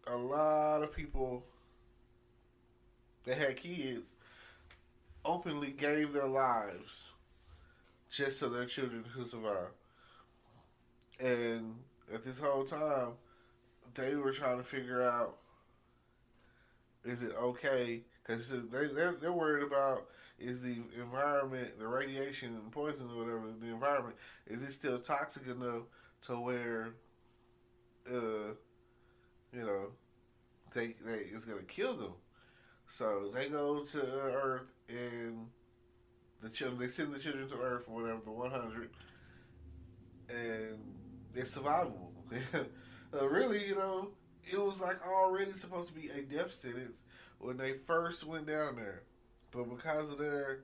a lot of people that had kids openly gave their lives just so their children could survive. And at this whole time, they were trying to figure out, is it okay? Because they're worried about, is the environment, the radiation and poison or whatever, the environment, is it still toxic enough to where, you know, they it's gonna kill them. So they go to Earth, and the children, they send the children to Earth or whatever, the 100, and it's survivable. Really, you know, it was like already supposed to be a death sentence when they first went down there. but because of their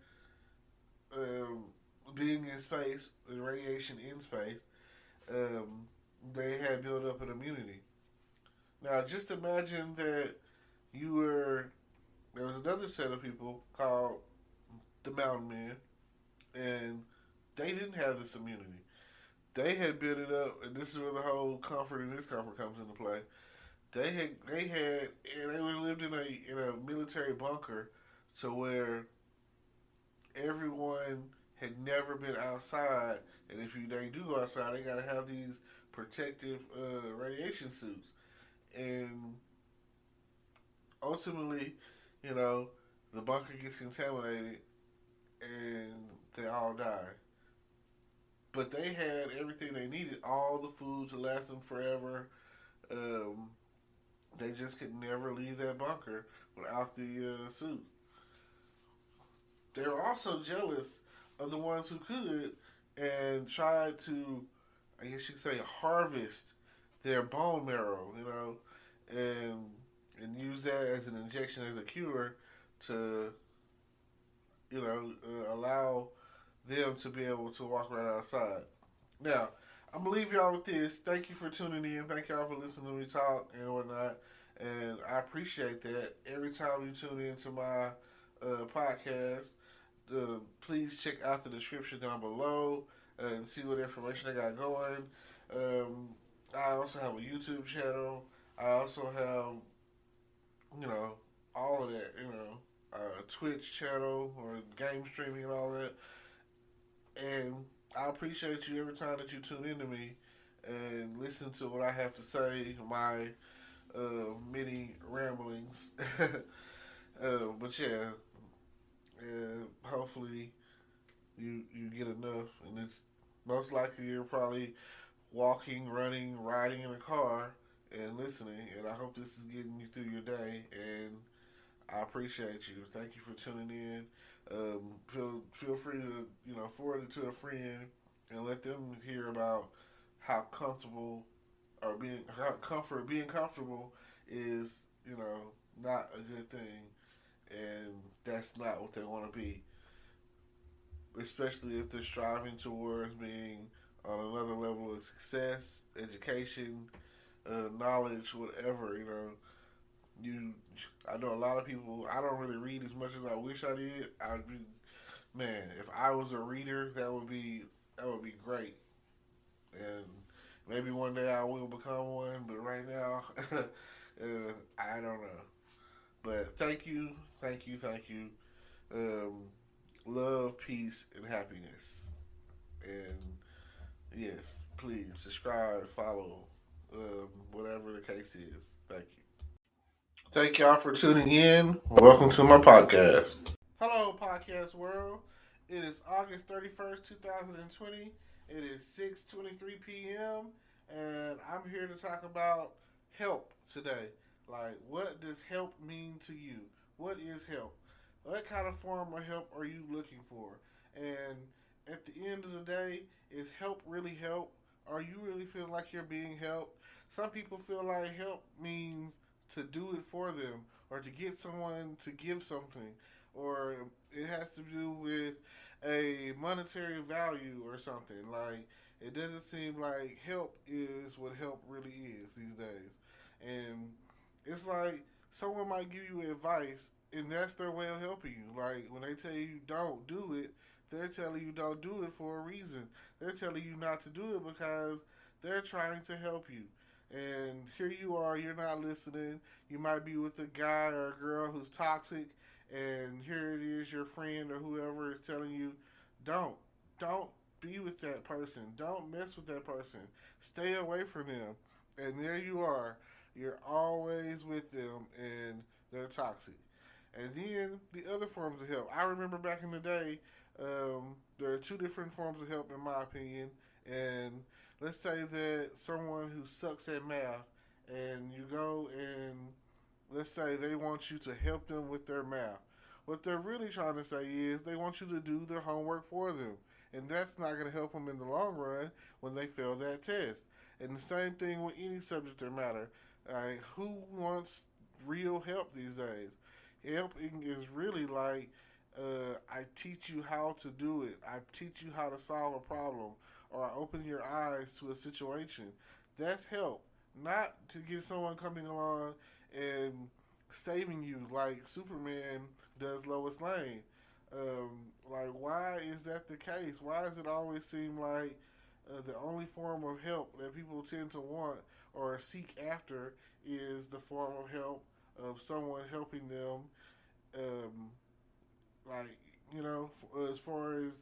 being in space, the radiation in space, um, they had built up an immunity. Now, just imagine that you were. There was another set of people called the Mountain Men, and they didn't have this immunity. They had built it up, and this is where the whole comfort and discomfort comes into play. And they lived in a military bunker, to where everyone had never been outside, and if they do go outside, they got to have these protective radiation suits, and ultimately, you know, the bunker gets contaminated, and they all die. But they had everything they needed, all the food to last them forever. Um, they just could never leave that bunker without the suit. They were also jealous of the ones who could, and tried to, I guess you could say, harvest their bone marrow, and use that as an injection, as a cure to, allow them to be able to walk right outside. Now, I'm going to leave y'all with this. Thank you for tuning in. Thank y'all for listening to me talk and whatnot. And I appreciate that. Every time you tune into my podcast, please check out the description down below and see what information I got going. I also have a YouTube channel. I also have, all of that, Twitch channel or game streaming and all that. And I appreciate you every time that you tune into me and listen to what I have to say, my many ramblings. But yeah, hopefully you get enough, and it's most likely you're probably walking, running, riding in a car and listening, and I hope this is getting you through your day, and I appreciate you. Thank you for tuning in. Feel free to forward it to a friend and let them hear about how comfortable or being comfortable is not a good thing, and that's not what they want to be. Especially if they're striving towards being on another level of success, education, knowledge, whatever. I know a lot of people. I don't really read as much as I wish I did. I'd be, man. If I was a reader, that would be great. And maybe one day I will become one. But right now, I don't know. But thank you. Love, peace, and happiness. And yes, please subscribe, follow, whatever the case is. Thank you. Thank y'all for tuning in. Welcome to my podcast. Hello, podcast world. It is August 31st, 2020. It is 6:23 p.m. and I'm here to talk about help today. Like, what does help mean to you? What is help? What kind of form of help are you looking for? And at the end of the day, is help really help? Are you really feeling like you're being helped? Some people feel like help means to do it for them, or to get someone to give something, or it has to do with a monetary value or something. Like, it doesn't seem like help is what help really is these days. And it's like someone might give you advice, and that's their way of helping you. Like, when they tell you don't do it, they're telling you don't do it for a reason. They're telling you not to do it because they're trying to help you. And here you are, you're not listening. You might be with a guy or a girl who's toxic, and here it is, your friend or whoever is telling you, don't be with that person. Don't mess with that person. Stay away from them. And there you are. You're always with them, and they're toxic. And then the other forms of help. I remember back in the day, there are two different forms of help, in my opinion. And let's say that someone who sucks at math, and you go and let's say they want you to help them with their math. What they're really trying to say is they want you to do their homework for them. And that's not going to help them in the long run when they fail that test. And the same thing with any subject or matter. Who wants real help these days? Helping is really like I teach you how to do it. I teach you how to solve a problem, or I open your eyes to a situation. That's help, not to get someone coming along and saving you like Superman does Lois Lane. Like, why is that the case? Why does it always seem like the only form of help that people tend to want or seek after is the form of help of someone helping them, um, like, as far as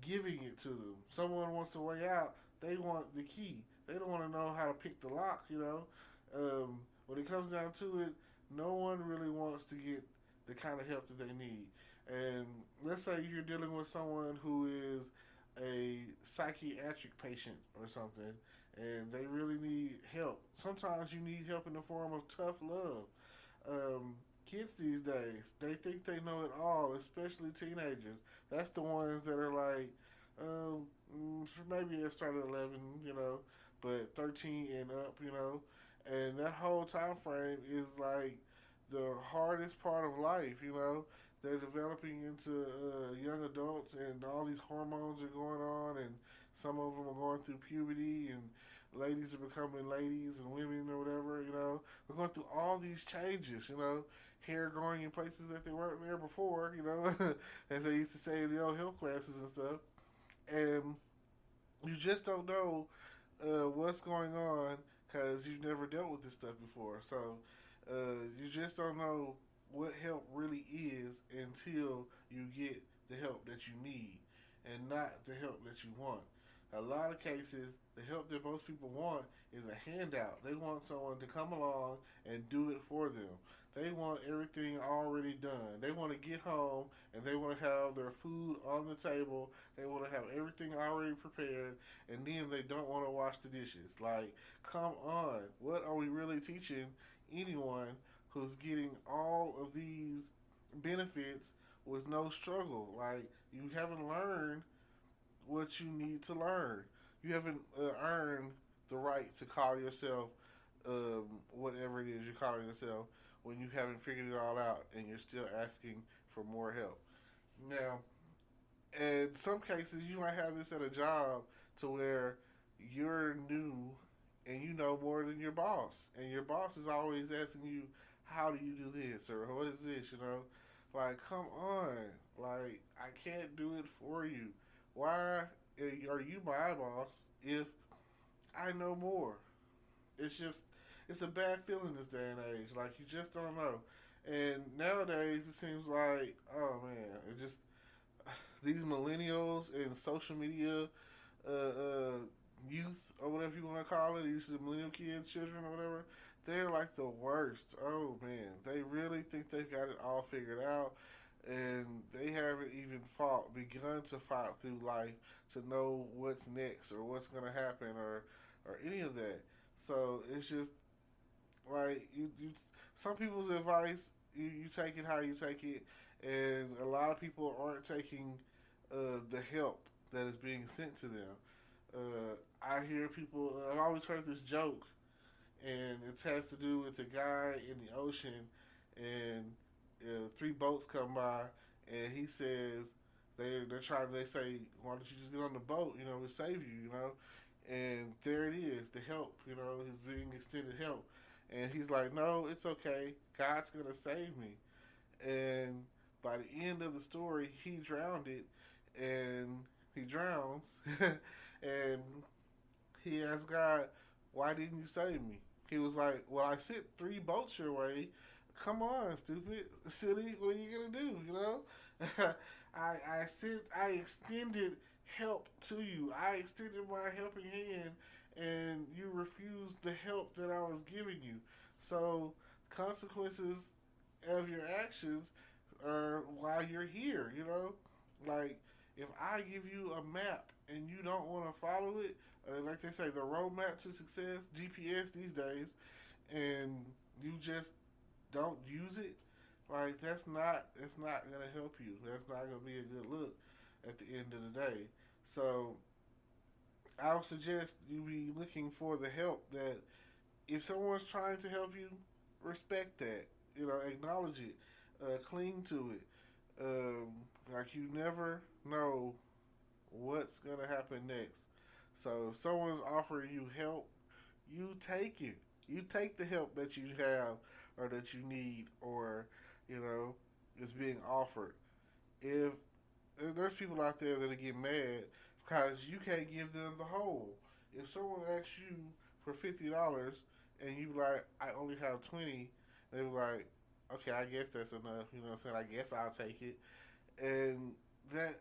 giving it to them. Someone wants a way out, they want the key. They don't want to know how to pick the lock. When it comes down to it, no one really wants to get the kind of help that they need. And let's say you're dealing with someone who is a psychiatric patient or something, and they really need help. Sometimes you need help in the form of tough love. Kids these days, they think they know it all, especially teenagers. That's the ones that are like, maybe they started 11, but 13 and up, and that whole time frame is like the hardest part of life. They're developing into young adults, and all these hormones are going on, and some of them are going through puberty, and ladies are becoming ladies, and women or whatever. We're going through all these changes. Hair growing in places that they weren't there before, as they used to say in the old health classes and stuff. And you just don't know what's going on because you've never dealt with this stuff before. So you just don't know what help really is until you get the help that you need and not the help that you want. A lot of cases, the help that most people want is a handout. They want someone to come along and do it for them. They want everything already done. They want to get home and they want to have their food on the table. They want to have everything already prepared, and then they don't want to wash the dishes. Like, come on. What are we really teaching anyone who's getting all of these benefits with no struggle? Like, you haven't learned what you need to learn. You haven't earned the right to call yourself whatever it is you're calling yourself when you haven't figured it all out and you're still asking for more help. Now, in some cases, you might have this at a job to where you're new and you know more than your boss, and your boss is always asking you, "How do you do this?" or "What is this?" Like, come on, like, I can't do it for you. Why are you my boss if I know more? It's a bad feeling this day and age. Like, you just don't know. And nowadays, it seems like, oh man, it just, these millennials and social media uh, uh, youth, or whatever you want to call it, these millennial kids, children, or whatever, they're like the worst. Oh man, they really think they've got it all figured out, and they haven't even begun to fight through life to know what's next or what's going to happen or any of that. So it's just like you some people's advice, you take it how you take it, and a lot of people aren't taking the help that is being sent to them. I hear people. I've always heard this joke, and it has to do with a guy in the ocean, and three boats come by, and he says they're trying. They say, "Why don't you just get on the boat? We'll save you." And there it is, the help. He's being extended help, and he's like, "No, it's okay. God's gonna save me." And by the end of the story, he drowned it, and he drowns, and he asked God, "Why didn't you save me?" He was like, "Well, I sent three boats your way. Come on, stupid, silly. What are you gonna do? I extended help to you. I extended my helping hand, and you refused the help that I was giving you. So, consequences of your actions are why you're here. Like, if I give you a map and you don't want to follow it, like they say, the roadmap to success, GPS these days, and you just don't use it, like, it's not gonna help you. That's not gonna be a good look at the end of the day. So I would suggest you be looking for the help that, if someone's trying to help you, respect that. Acknowledge it, cling to it. Like, you never know what's going to happen next. So if someone's offering you help, you take it. You take the help that you have or that you need, or, is being offered. If there's people out there that get mad because you can't give them the whole. If someone asks you for $50 and you like, I only have 20, they were like, okay, I guess that's enough. You know what I'm saying? I guess I'll take it. And that,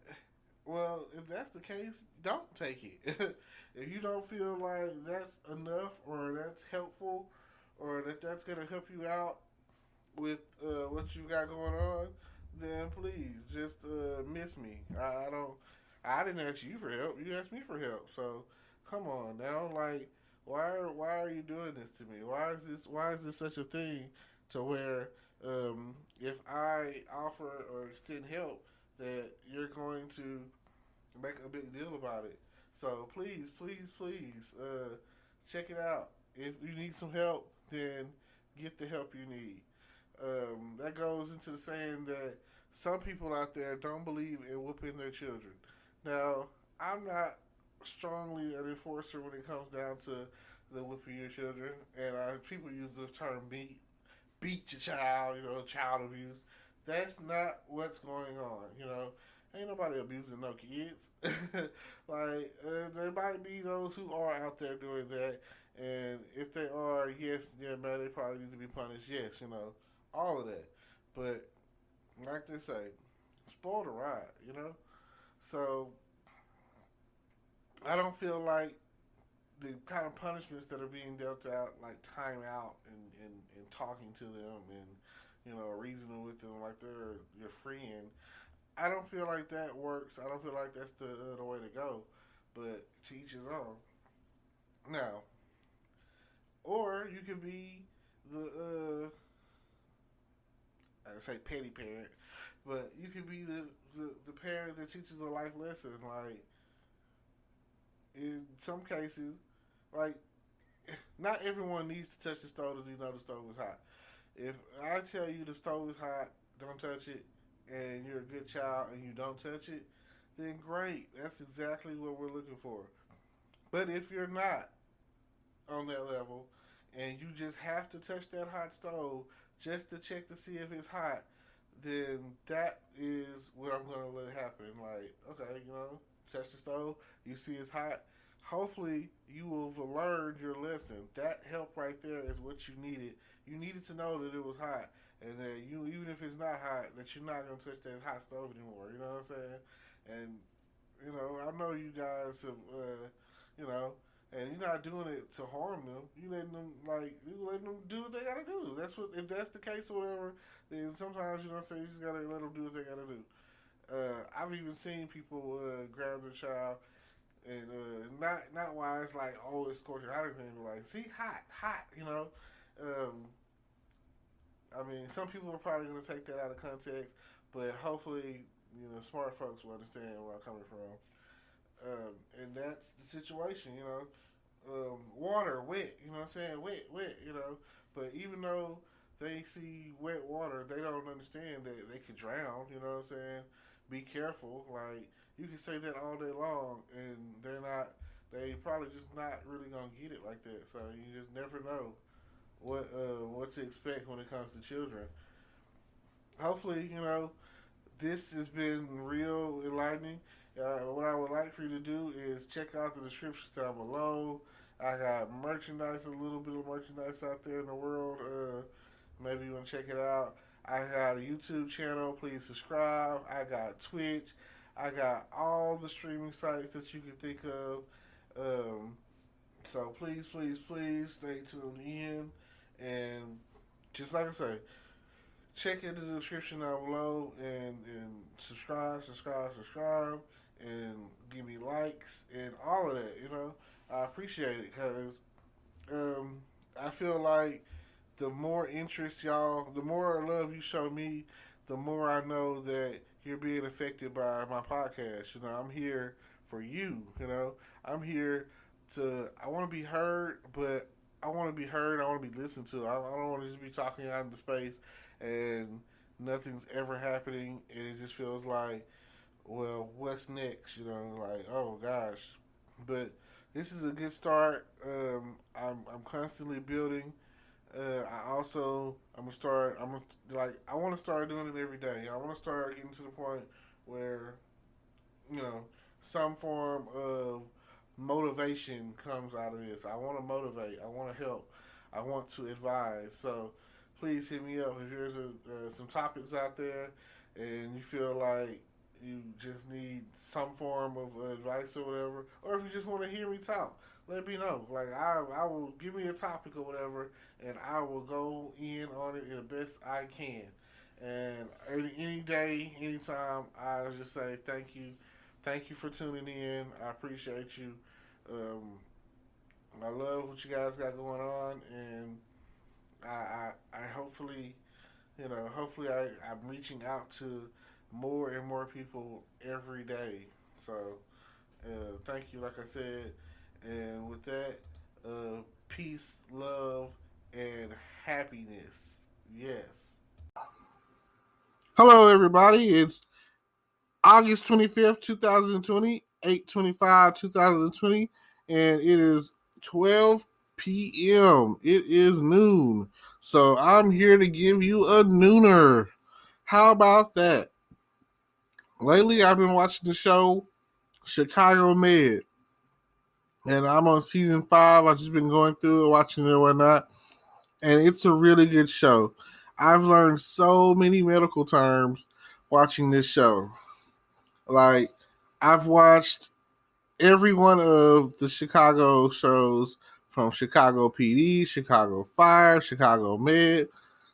well, if that's the case, don't take it. If you don't feel like that's enough or that's helpful or that's going to help you out with what you got going on, then please just miss me. I don't. I didn't ask you for help. You asked me for help. So come on now. Like, why are you doing this to me? Why is this such a thing to where if I offer or extend help that you're going to make a big deal about it? So please, please, please, check it out. If you need some help, then get the help you need. That goes into the saying that some people out there don't believe in whooping their children. Now, I'm not strongly an enforcer when it comes down to the whooping your children, and people use the term beat your child, child abuse. That's not what's going on, Ain't nobody abusing no kids. Like, there might be those who are out there doing that, and if they are, yes, yeah, man, they probably need to be punished, yes, all of that. But, like they say, spoil the ride, So, I don't feel like the kind of punishments that are being dealt out, like time out and talking to them and, reasoning with them like they're your friend, I don't feel like that works. I don't feel like that's the way to go. But to each his own. Now, or you could be I say petty parent, but you could be the parent that teaches a life lesson. Like, in some cases, like, not everyone needs to touch the stove to know the stove is hot. If I tell you the stove is hot, don't touch it, and you're a good child and you don't touch it, then great. That's exactly what we're looking for. But if you're not on that level and you just have to touch that hot stove just to check to see if it's hot, then that is what I'm going to let happen. Like, okay, touch the stove, you see it's hot. Hopefully, you will have learned your lesson. That help right there is what you needed. You needed to know that it was hot, and that even if it's not hot, that you're not going to touch that hot stove anymore. You know what I'm saying? And I know you guys have, and you're not doing it to harm them. You letting them do what they gotta do. If that's the case or whatever, then sometimes you just gotta let them do what they gotta do. I've even seen people grab their child and not why it's like, oh, it's scorching hot or anything, but like, see, hot. I mean, some people are probably gonna take that out of context, but hopefully, smart folks will understand where I'm coming from. And that's the situation, water, wet, you know what I'm saying? Wet, But even though they see wet water, they don't understand that they could drown, you know what I'm saying? Be careful. Like, you can say that all day long, and they probably just not really gonna get it like that. So you just never know what to expect when it comes to children. Hopefully, this has been real enlightening. What I would like for you to do is check out the descriptions down below. I got merchandise, a little bit of merchandise out there in the world. Maybe you want to check it out. I got a YouTube channel. Please subscribe. I got Twitch. I got all the streaming sites that you can think of. So please, please, please stay tuned in. And just like I say, check in the description down below and subscribe, and give me likes and all of that, I appreciate it because I feel like the more interest the more love you show me, the more I know that you're being affected by my podcast. I'm here for you, I'm here I want to be heard, but I want to be heard. I want to be listened to. I don't want to just be talking out into space and nothing's ever happening, and it just feels like well, what's next? Like, oh gosh. But this is a good start. I'm constantly building. I'm gonna start. I want to start doing it every day. I want to start getting to the point where you know some form of motivation comes out of this. I want to motivate. I want to help. I want to advise. So please hit me up if there's some topics out there and you feel like you just need some form of advice or whatever, or if you just want to hear me talk, let me know. Like I will give me a topic or whatever, and I will go in on it in the best I can. And any day, anytime, I just say thank you for tuning in. I appreciate you. Um, I love what you guys got going on, and I hopefully hopefully I'm reaching out to more and more people every day. So thank you, like I said. And with that, peace, love, and happiness. Yes. Hello, everybody. It's August 25th, 2020, 8/25, 2020, and it is 12 p.m. It is noon. So I'm here to give you a nooner. How about that? Lately, I've been watching the show Chicago Med, and I'm on season 5. I've just been going through it, watching it and whatnot, and it's a really good show. I've learned so many medical terms watching this show. Like, I've watched every one of the Chicago shows from Chicago PD, Chicago Fire, Chicago Med.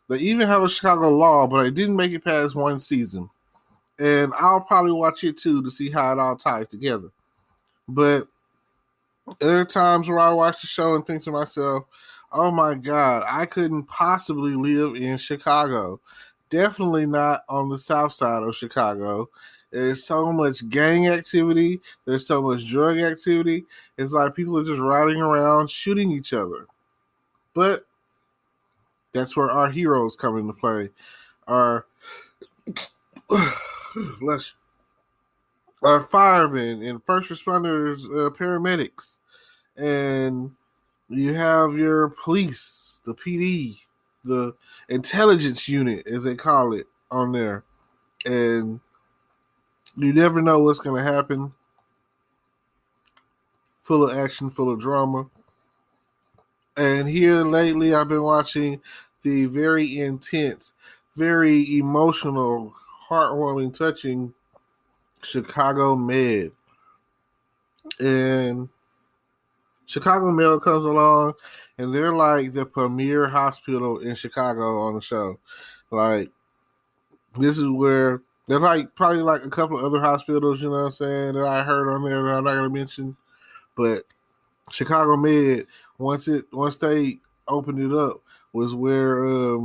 They even have a Chicago Law, but I didn't make it past one season. And I'll probably watch it too to see how it all ties together. But there are times where I watch the show and think to myself, oh my God, I couldn't possibly live in Chicago. Definitely not on the south side of Chicago. There's so much gang activity. There's so much drug activity. It's like people are just riding around shooting each other. But that's where our heroes come into play. Our our firemen and first responders, paramedics, and you have your police, the PD, the intelligence unit, as they call it, on there. And you never know what's going to happen. Full of action, full of drama. And here lately, I've been watching the very intense, very emotional, heartwarming, touching Chicago Med. And Chicago Med comes along, and they're like the premier hospital in Chicago on the show. Like, this is where they're like probably like a couple of other hospitals, you know what I'm saying, that I heard on there that I'm not going to mention. But Chicago Med, once they opened it up, was where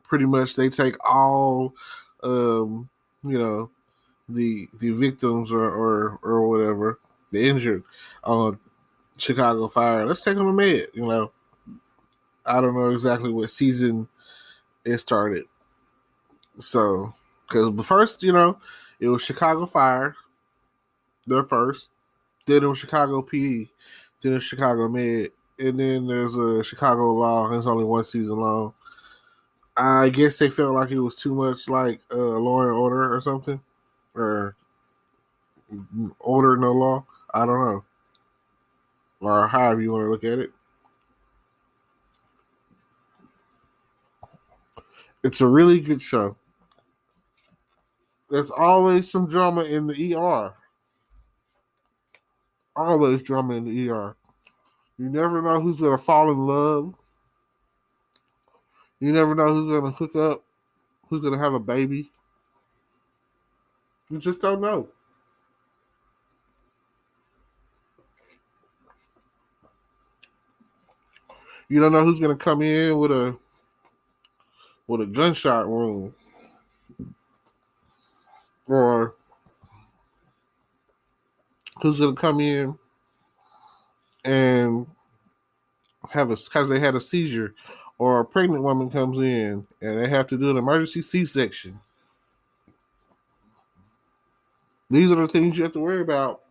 pretty much they take all the victims or whatever, the injured on Chicago Fire. Let's take them to Med. I don't know exactly what season it started. So, because the first, it was Chicago Fire, their first. Then it was Chicago PD. Then it was Chicago Med. And then there's a Chicago Law. And it's only one season long. I guess they felt like it was too much like Law and Order or something. Or Order No Law. I don't know. Or however you want to look at it. It's a really good show. There's always some drama in the ER. Always drama in the ER. You never know who's going to fall in love. You never know who's going to hook up, who's going to have a baby. You just don't know. You don't know who's going to come in with a gunshot wound, or who's going to come in and because they had a seizure, or a pregnant woman comes in and they have to do an emergency C-section. These are the things you have to worry about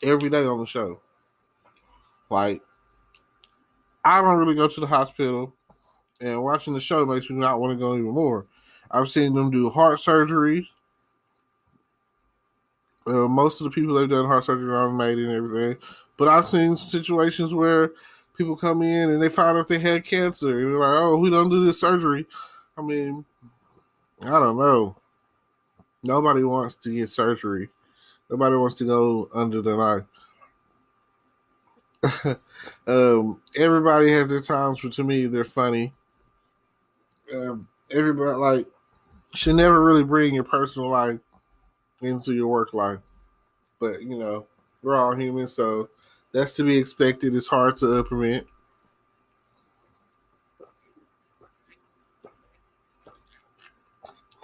every day on the show. Like, I don't really go to the hospital, and watching the show makes me not want to go even more. I've seen them do heart surgery. Most of the people they've done heart surgery on made it and everything. But I've seen situations where people come in and they find out they had cancer. And they're like, oh, we don't do this surgery. I mean, I don't know. Nobody wants to get surgery. Nobody wants to go under the knife. Everybody has their times, but to me, they're funny. Everybody, like, should never really bring your personal life into your work life. But, you know, we're all human, so that's to be expected. It's hard to prevent.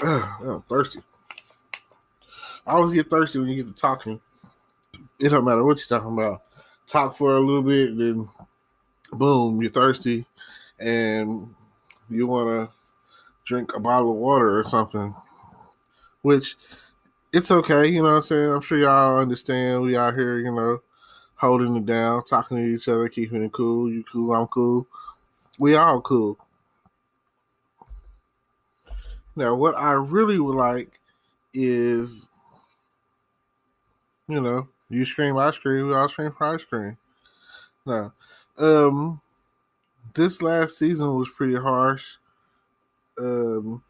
I'm thirsty. I always get thirsty when you get to talking. It don't matter what you're talking about. Talk for a little bit, then boom, you're thirsty, and you want to drink a bottle of water or something. Which, it's okay, you know what I'm saying? I'm sure y'all understand. We out here, you know, holding it down, talking to each other, keeping it cool. You cool, I'm cool. We all cool. Now, what I really would like is, you know, you scream, I scream, we all scream for ice cream. Now, this last season was pretty harsh. One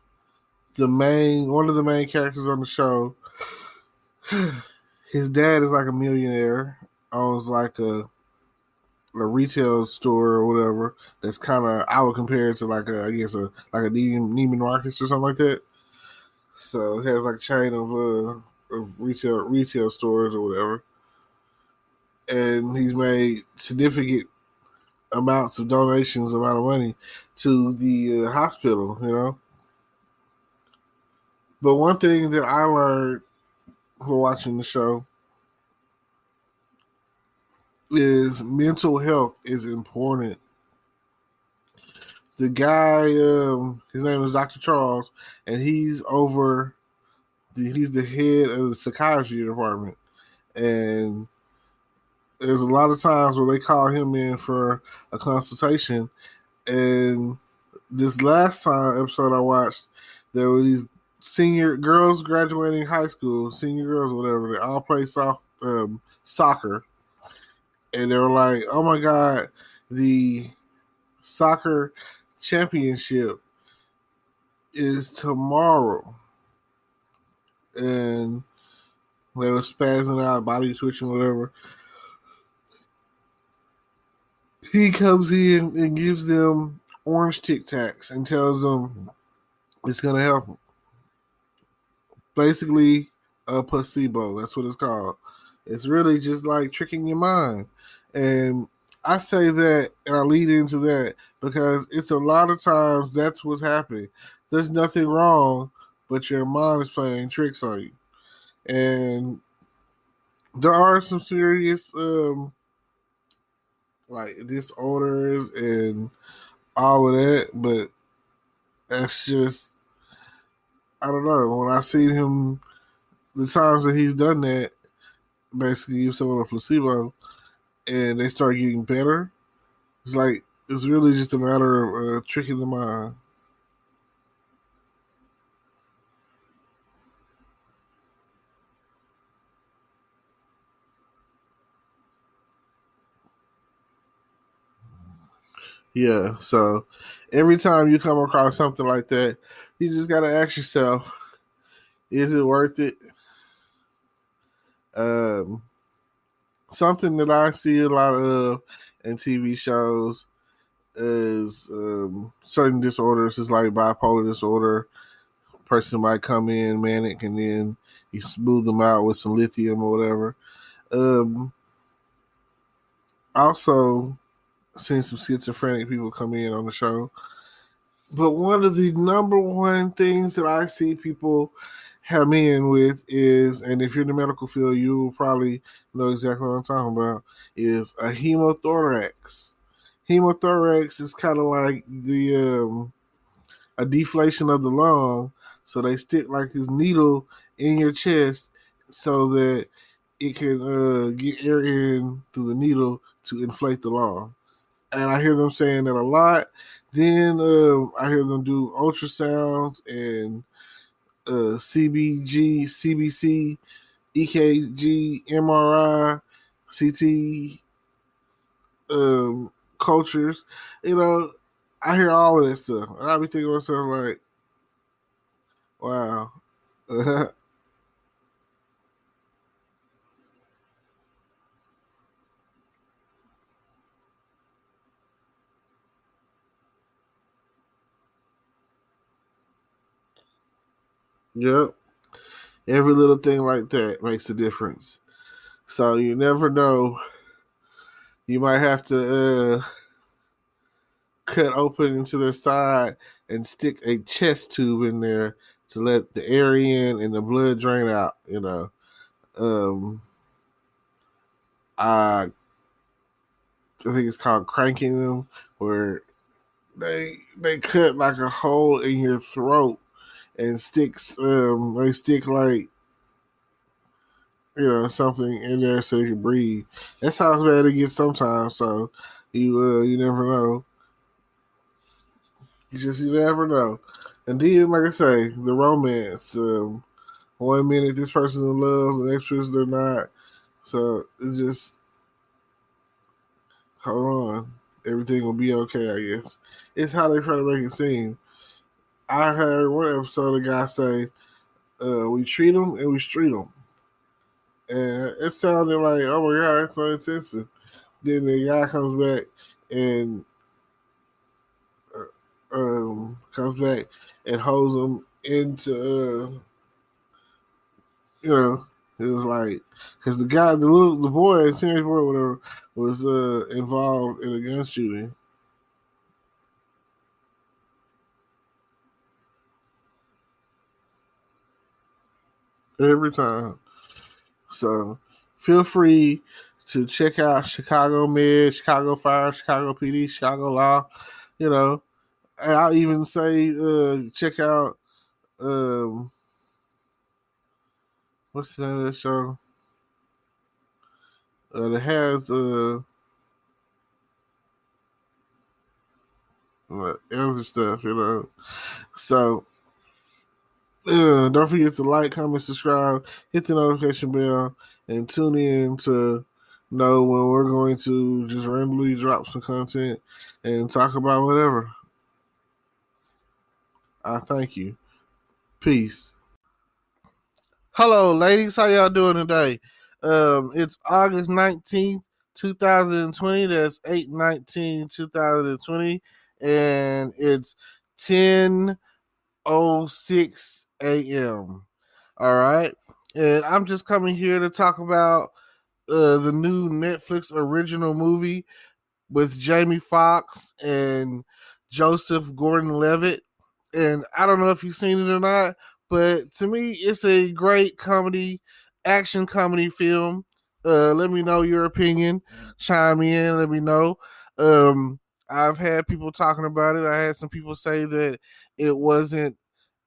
of the main characters on the show, his dad is like a millionaire, owns like a retail store or whatever. That's kind of, I would compare it to like a, I guess like a Neiman Marcus or something like that. So it has like a chain of retail stores or whatever, and he's made significant amounts of donations, amount of money to the hospital, you know. But one thing that I learned for watching the show is mental health is important. The guy, his name is Dr. Charles, and he's the head of the psychiatry department. And there's a lot of times where they call him in for a consultation. And this last episode I watched, there were these senior girls graduating high school, senior girls, whatever. They all play soccer. And they were like, oh my God, the soccer championship is tomorrow. And they were spazzing out, body twitching, whatever. He comes in and gives them orange Tic Tacs and tells them it's going to help them. Basically, a placebo. That's what it's called. It's really just like tricking your mind. And I say that, and I lead into that, because it's a lot of times that's what's happening. There's nothing wrong, but your mind is playing tricks on you. And there are some serious like disorders and all of that, but that's just, I don't know. When I see him, the times that he's done that, basically give someone a placebo and they start getting better, it's like, it's really just a matter of tricking the mind. Yeah, so every time you come across something like that, you just got to ask yourself, is it worth it? Something that I see a lot of in TV shows is certain disorders. It's like bipolar disorder. A person might come in manic and then you smooth them out with some lithium or whatever. Also, seen some schizophrenic people come in on the show. But one of the number one things that I see people have in with is, and if you're in the medical field, you will probably know exactly what I'm talking about, is a hemothorax. Hemothorax is kind of like the a deflation of the lung, So they stick like this needle in your chest so that it can get air in through the needle to inflate the lung. And I hear them saying that a lot. Then I hear them do ultrasounds and CBG, CBC, EKG, MRI, CT cultures. You know, I hear all of that stuff, and I be thinking to myself like, "Wow." Yep. Every little thing like that makes a difference. So you never know. You might have to cut open into their side and stick a chest tube in there to let the air in and the blood drain out. You know, I think it's called cranking them, where they cut like a hole in your throat and sticks. They stick like something in there so you can breathe. That's how bad it gets sometimes. So you never know. You never know. And then, like I say, the romance. 1 minute this person's in love, the next person they're not. So it just hold on. Everything will be okay, I guess. It's how they try to make it seem. I heard one episode a guy say, we treat them and we street them. And it sounded like, oh my God, that's so insensitive. Then the guy comes back and holds him into, it was like, because the guy, the boy, teenage boy, whatever, was involved in a gun shooting. Every time. So feel free to check out Chicago Med, Chicago Fire, Chicago PD, Chicago Law. And I'll even say check out what's the name of that show? That has other stuff, So don't forget to like, comment, subscribe, hit the notification bell, and tune in to know when we're going to just randomly drop some content and talk about whatever. I thank you. Peace. Hello, ladies. How y'all doing today? It's August 19th, 2020. That's 8/19/2020. And it's 10:06 a.m. All right. And I'm just coming here to talk about the new Netflix original movie with Jamie Foxx and Joseph Gordon-Levitt. And I don't know if you've seen it or not, but to me, it's a great action comedy film. Let me know your opinion. Chime in. Let me know. I've had people talking about it. I had some people say that it wasn't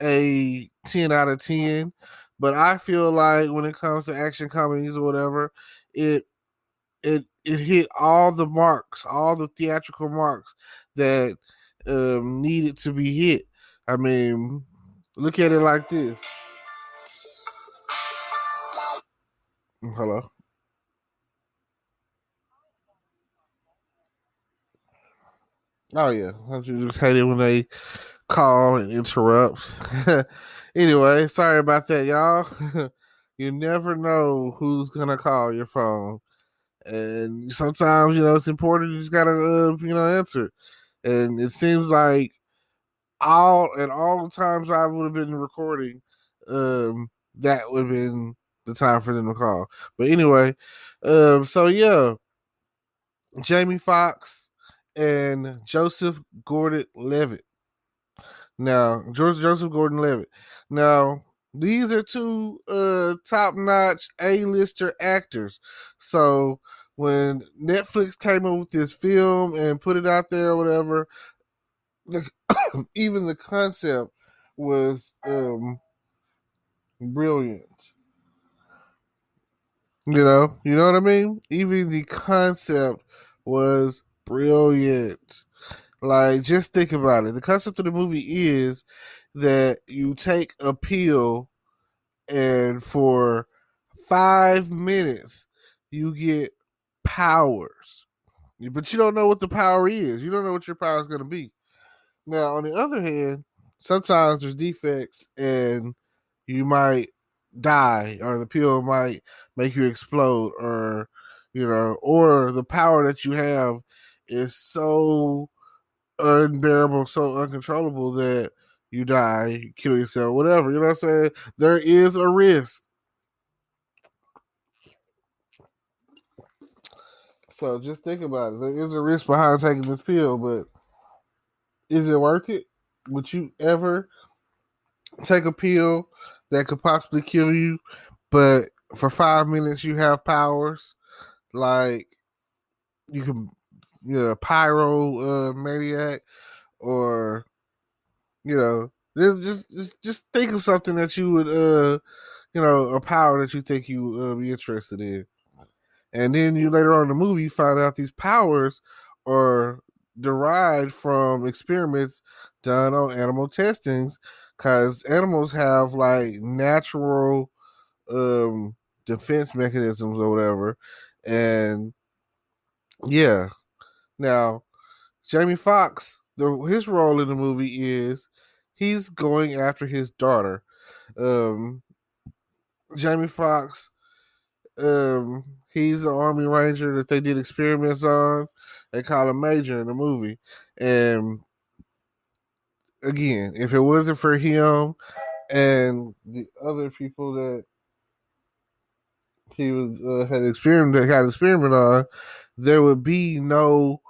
a 10 out of 10, but I feel like when it comes to action comedies or whatever, it hit all the marks, all the theatrical marks that needed to be hit. I mean, look at it like this. Hello. Oh yeah, don't you just hate it when they call and interrupt? Anyway, sorry about that, y'all. You never know who's gonna call your phone, and sometimes it's important. You just gotta answer. And it seems like all the times I would have been recording, that would have been the time for them to call. But anyway, so yeah, Jamie Foxx and Joseph Gordon-Levitt. Now, these are two top-notch A-lister actors. So when Netflix came up with this film and put it out there or whatever, even the concept was brilliant. You know what I mean? Even the concept was brilliant. Like, just think about it. The concept of the movie is that you take a pill, and for 5 minutes, you get powers. But you don't know what the power is. You don't know what your power is going to be. Now, on the other hand, sometimes there's defects and you might die, or the pill might make you explode, or the power that you have is so unbearable, so uncontrollable that you die, you kill yourself, whatever. You know what I'm saying? There is a risk. So just think about it. There is a risk behind taking this pill, but is it worth it? Would you ever take a pill that could possibly kill you, but for 5 minutes you have powers like you can, pyro maniac, or just think of something that you would a power that you think you would be interested in, and then you later on in the movie find out these powers are derived from experiments done on animal testings, because animals have like natural defense mechanisms or whatever. And yeah, now Jamie Foxx, his role in the movie is he's going after his daughter. um Jamie Foxx, he's an army ranger that they did experiments on. They call him Major in the movie. And again, if it wasn't for him and the other people that he was had experiment on, there would be no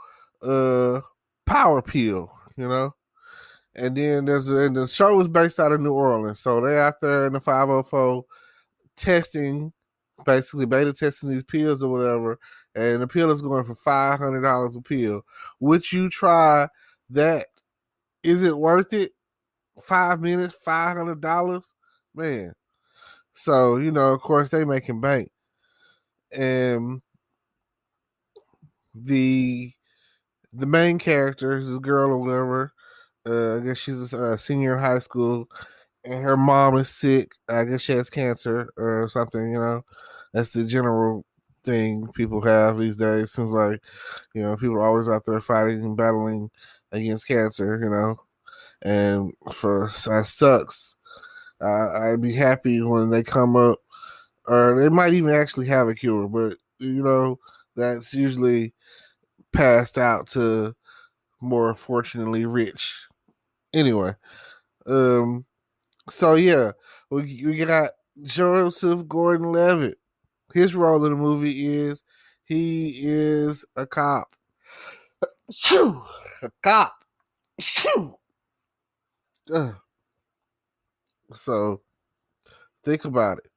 power pill, And then and the show was based out of New Orleans, so they're out there in the 504 testing, basically beta testing these pills or whatever, and the pill is going for $500 a pill. Would you try that? Is it worth it? 5 minutes, $500, man. So of course, they making bank, and the main character is this girl or whatever. I guess she's a senior in high school, and her mom is sick. I guess she has cancer or something. That's the general thing people have these days. Seems like people are always out there fighting and battling against cancer. And that sucks. I'd be happy when they come up, or they might even actually have a cure, but that's usually passed out to more fortunately rich. Anyway, so yeah, we got Joseph Gordon-Levitt. His role in the movie is he is a cop. Shoo! A cop. Shoo! So think about it.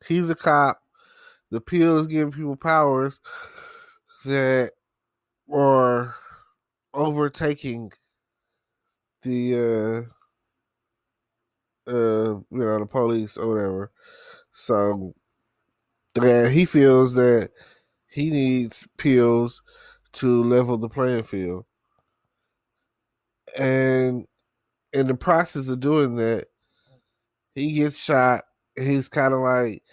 He's a cop. The pill is giving people powers that are overtaking the the police or whatever. So he feels that he needs pills to level the playing field. And in the process of doing that, he gets shot. He's kind of like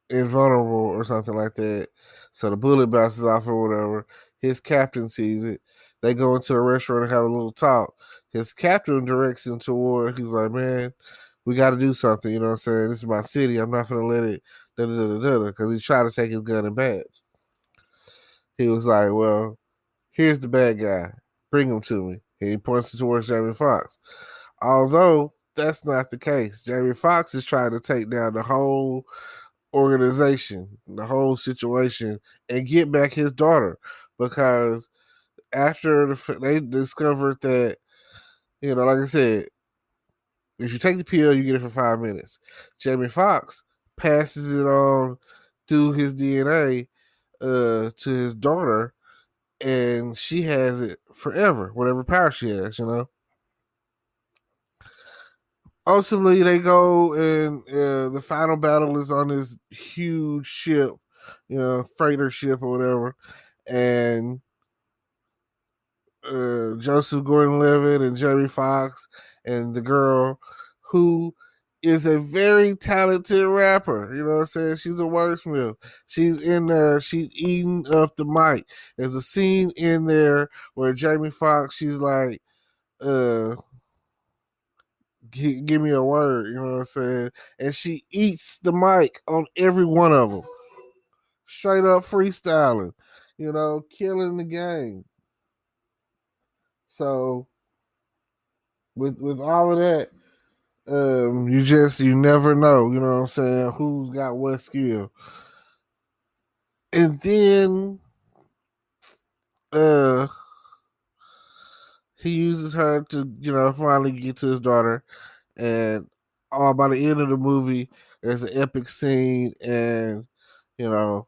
invulnerable or something like that. So the bullet bounces off or whatever. His captain sees it. They go into a restaurant and have a little talk. His captain directs him toward, he's like, man, we got to do something. You know what I'm saying? This is my city. I'm not going to let it, because he tried to take his gun and badge. He was like, well, here's the bad guy. Bring him to me. And he points towards Jamie Foxx. Although that's not the case. Jamie Foxx is trying to take down the whole organization, the whole situation, and get back his daughter, because after they discovered that, like I said, if you take the pill, you get it for 5 minutes. Jamie Foxx passes it on through his DNA to his daughter, and she has it forever, whatever power she has, you know. Ultimately, they go and the final battle is on this huge ship, you know, freighter ship or whatever, and Joseph Gordon-Levitt and Jamie Foxx and the girl who is a very talented rapper. You know what I'm saying? She's a wordsmith. She's in there. She's eating up the mic. There's a scene in there where Jamie Foxx, she's like, give me a word. You know what I'm saying? And she eats the mic on every one of them. Straight up freestyling. You know, killing the game. So with all of that, you never know, you know what I'm saying, who's got what skill. And then uh he uses her to, you know, finally get to his daughter, and by the end of the movie there's an epic scene, and you know,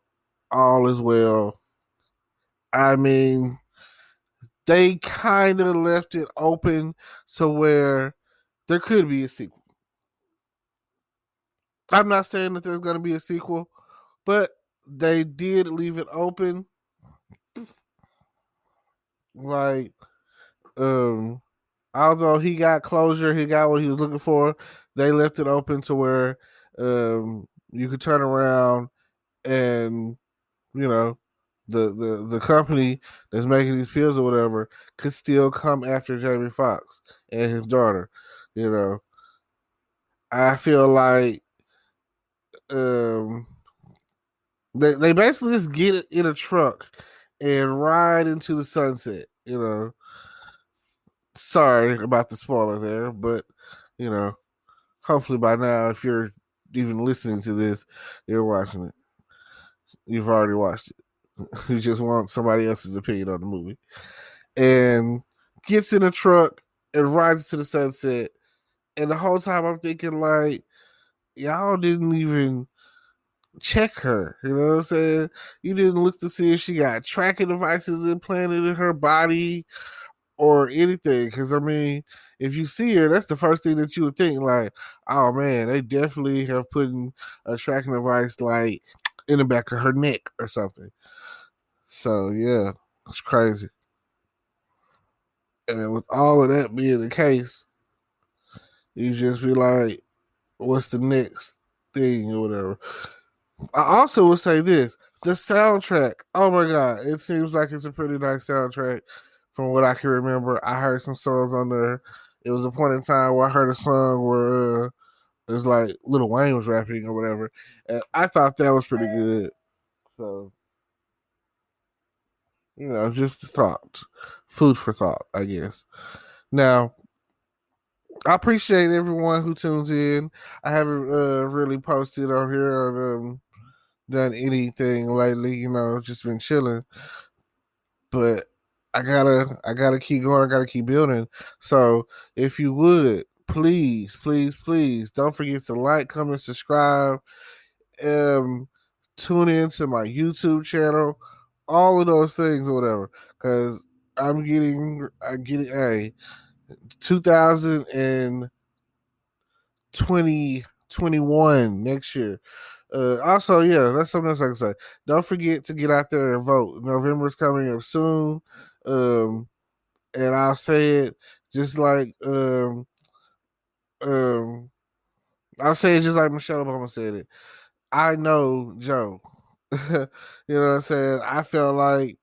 all is well. I mean, they kind of left it open to where there could be a sequel. I'm not saying that there's going to be a sequel, but they did leave it open. Like, although he got closure, he got what he was looking for. They left it open to where you could turn around and, you know, the company that's making these pills or whatever could still come after Jamie Foxx and his daughter. You know, I feel like um they basically just get it in a truck and ride into the sunset. You know, sorry about the spoiler there, but you know, hopefully by now, if you're even listening to this, you're watching it. You've already watched it. You just want somebody else's opinion on the movie, and gets in a truck and rides to the sunset. And the whole time I'm thinking, like, y'all didn't even check her. You know what I'm saying? You didn't look to see if she got tracking devices implanted in her body or anything. Because, I mean, if you see her, that's the first thing that you would think, like, oh, man, they definitely have put a tracking device, like, in the back of her neck or something. So, yeah, it's crazy. And with all of that being the case, you just be like, what's the next thing or whatever. I also would say this: the soundtrack. Oh my god, it seems like it's a pretty nice soundtrack. From what I can remember, I heard some songs on there. It was a point in time where I heard a song where it was like Lil Wayne was rapping or whatever, and I thought that was pretty good. So, you know, just thought, food for thought, I guess. Now, I appreciate everyone who tunes in. I haven't really posted on here or done anything lately, you know, just been chilling. But I gotta keep going, I gotta keep building. So if you would, please, please, please don't forget to like, comment, subscribe, um, tune in to my YouTube channel, all of those things or whatever. Cause I'm getting a 2021 next year. Also, yeah, that's something else I can say. Don't forget to get out there and vote. November's coming up soon. Um, and I'll say it just like um I'll say it just like Michelle Obama said it. I know Joe. You know what I'm saying? I felt like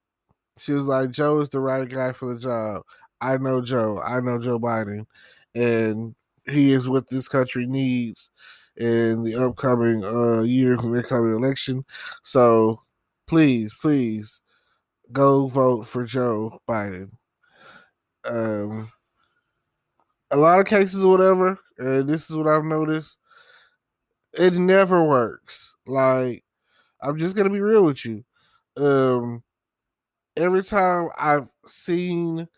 she was like, Joe is the right guy for the job. I know Joe. I know Joe Biden. And he is what this country needs in the upcoming year from the upcoming election. So please, please go vote for Joe Biden. Um, a lot of cases or whatever, and this is what I've noticed, it never works. Like, I'm just gonna be real with you. Um, every time I've seen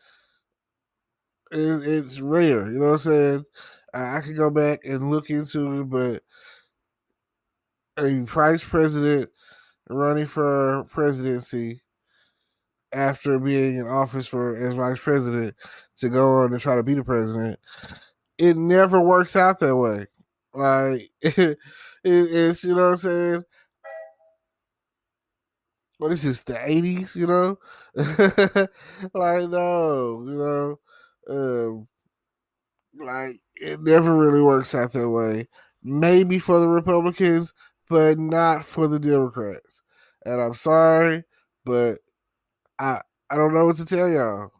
it's rare, you know what I'm saying? I can go back and look into it, but a vice president running for presidency after being in office for as vice president to go on and try to be the president. It never works out that way. Like it's you know what I'm saying. What is this? The '80s, you know? Like no, you know, like it never really works out that way. Maybe for the Republicans, but not for the Democrats. And I'm sorry, but I I don't know what to tell y'all.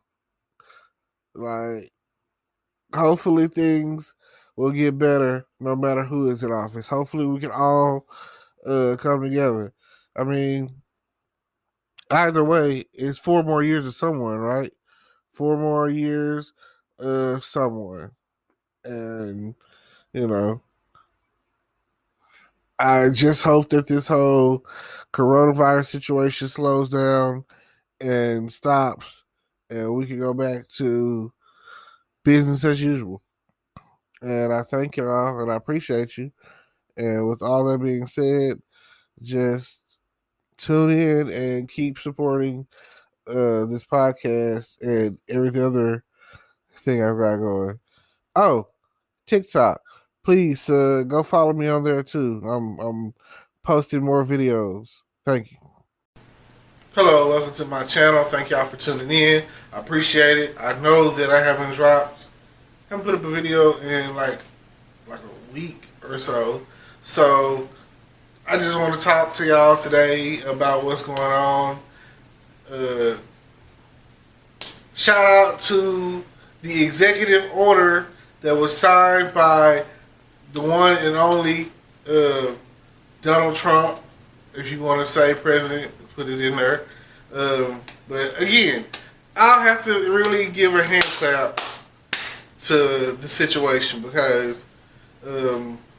Like, hopefully things will get better no matter who is in office. Hopefully we can all come together. I mean, either way, it's 4 more years of someone, right? 4 more years of someone. And, you know, I just hope that this whole coronavirus situation slows down and stops and we can go back to business as usual. And I thank y'all and I appreciate you. And with all that being said, just tune in and keep supporting this podcast and every other thing I've got going. Oh, TikTok. Please go follow me on there too. I'm posting more videos. Thank you. Hello, welcome to my channel. Thank y'all for tuning in. I appreciate it. I know that I haven't put up a video in like a week or so. So I just want to talk to y'all today about what's going on. Shout out to the executive order that was signed by the one and only Donald Trump, if you want to say president, put it in there. But again, I'll have to really give a hand clap to the situation because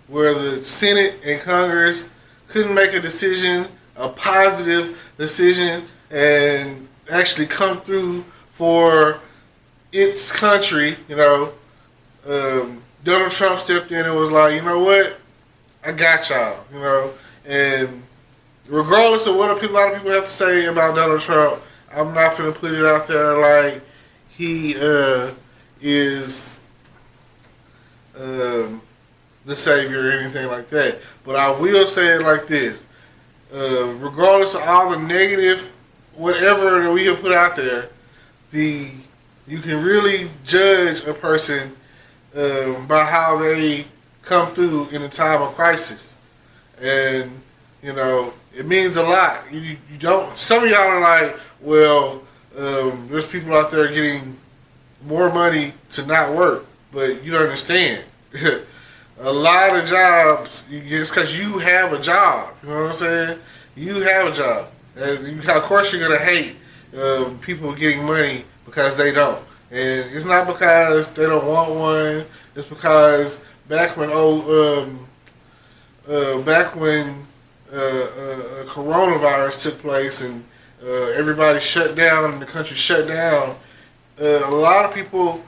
where the Senate and Congress couldn't make a decision, a positive decision, and actually come through for its country, you know, Donald Trump stepped in and was like, you know what, I got y'all, you know, and regardless of what a lot of people have to say about Donald Trump, I'm not going to put it out there like he is the savior or anything like that. But I will say it like this. Regardless of all the negative, whatever that we have put out there, you can really judge a person by how they come through in a time of crisis. And, you know, it means a lot. You don't. Some of y'all are like, well, there's people out there getting more money to not work, but you don't understand. A lot of jobs, it's because you have a job. You know what I'm saying? You have a job. Of course, you're gonna hate people getting money because they don't, and it's not because they don't want one. It's because back when coronavirus took place and everybody shut down and the country shut down, a lot of people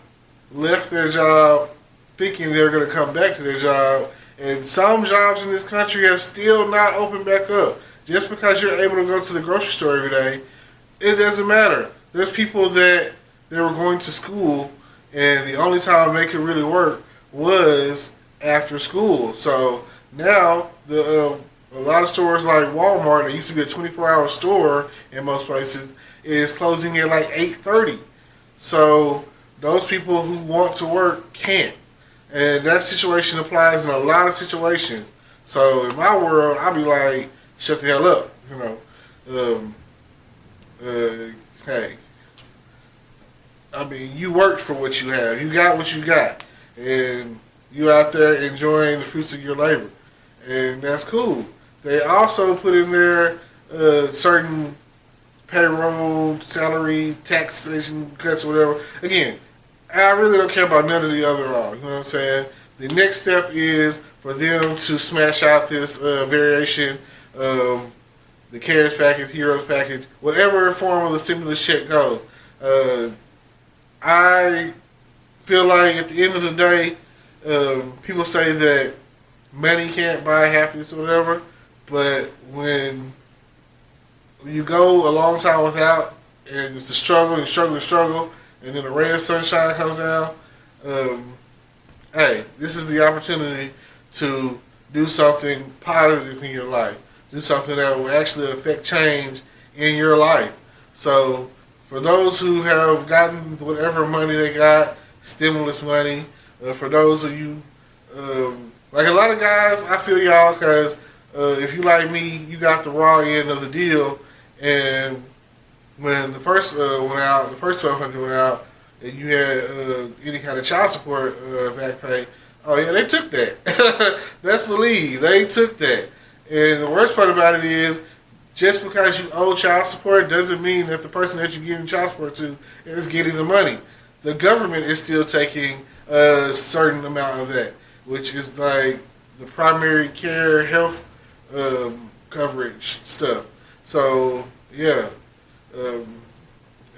left their job thinking they're going to come back to their job, and some jobs in this country have still not opened back up. Just because you're able to go to the grocery store every day, it doesn't matter. There's people that they were going to school, and the only time they could really work was after school. So now a lot of stores like Walmart, that used to be a 24-hour store in most places, is closing at like 8:30. So those people who want to work can't. And that situation applies in a lot of situations. So in my world, I'll be like, shut the hell up, you know. Hey, I mean, you worked for what you have. You got what you got. And you out there enjoying the fruits of your labor. And that's cool. They also put in there certain payroll, salary, taxation cuts, or whatever. Again, I really don't care about none of the other laws. You know what I'm saying? The next step is for them to smash out this variation of the CARES package, HEROES package, whatever form of the stimulus check goes. I feel like at the end of the day, people say that money can't buy happiness or whatever, but when you go a long time without and it's a struggle and struggle and struggle, and then the ray of sunshine comes down. Hey, this is the opportunity to do something positive in your life. Do something that will actually affect change in your life. So, for those who have gotten whatever money they got, stimulus money, for those of you, like a lot of guys, I feel y'all because if you like me, you got the raw end of the deal. And when the first went out, the first 1,200 went out, and you had any kind of child support back pay, oh yeah, they took that. Best believe they took that. And the worst part about it is, just because you owe child support doesn't mean that the person that you're giving child support to is getting the money. The government is still taking a certain amount of that, which is like the primary care health coverage stuff. So yeah,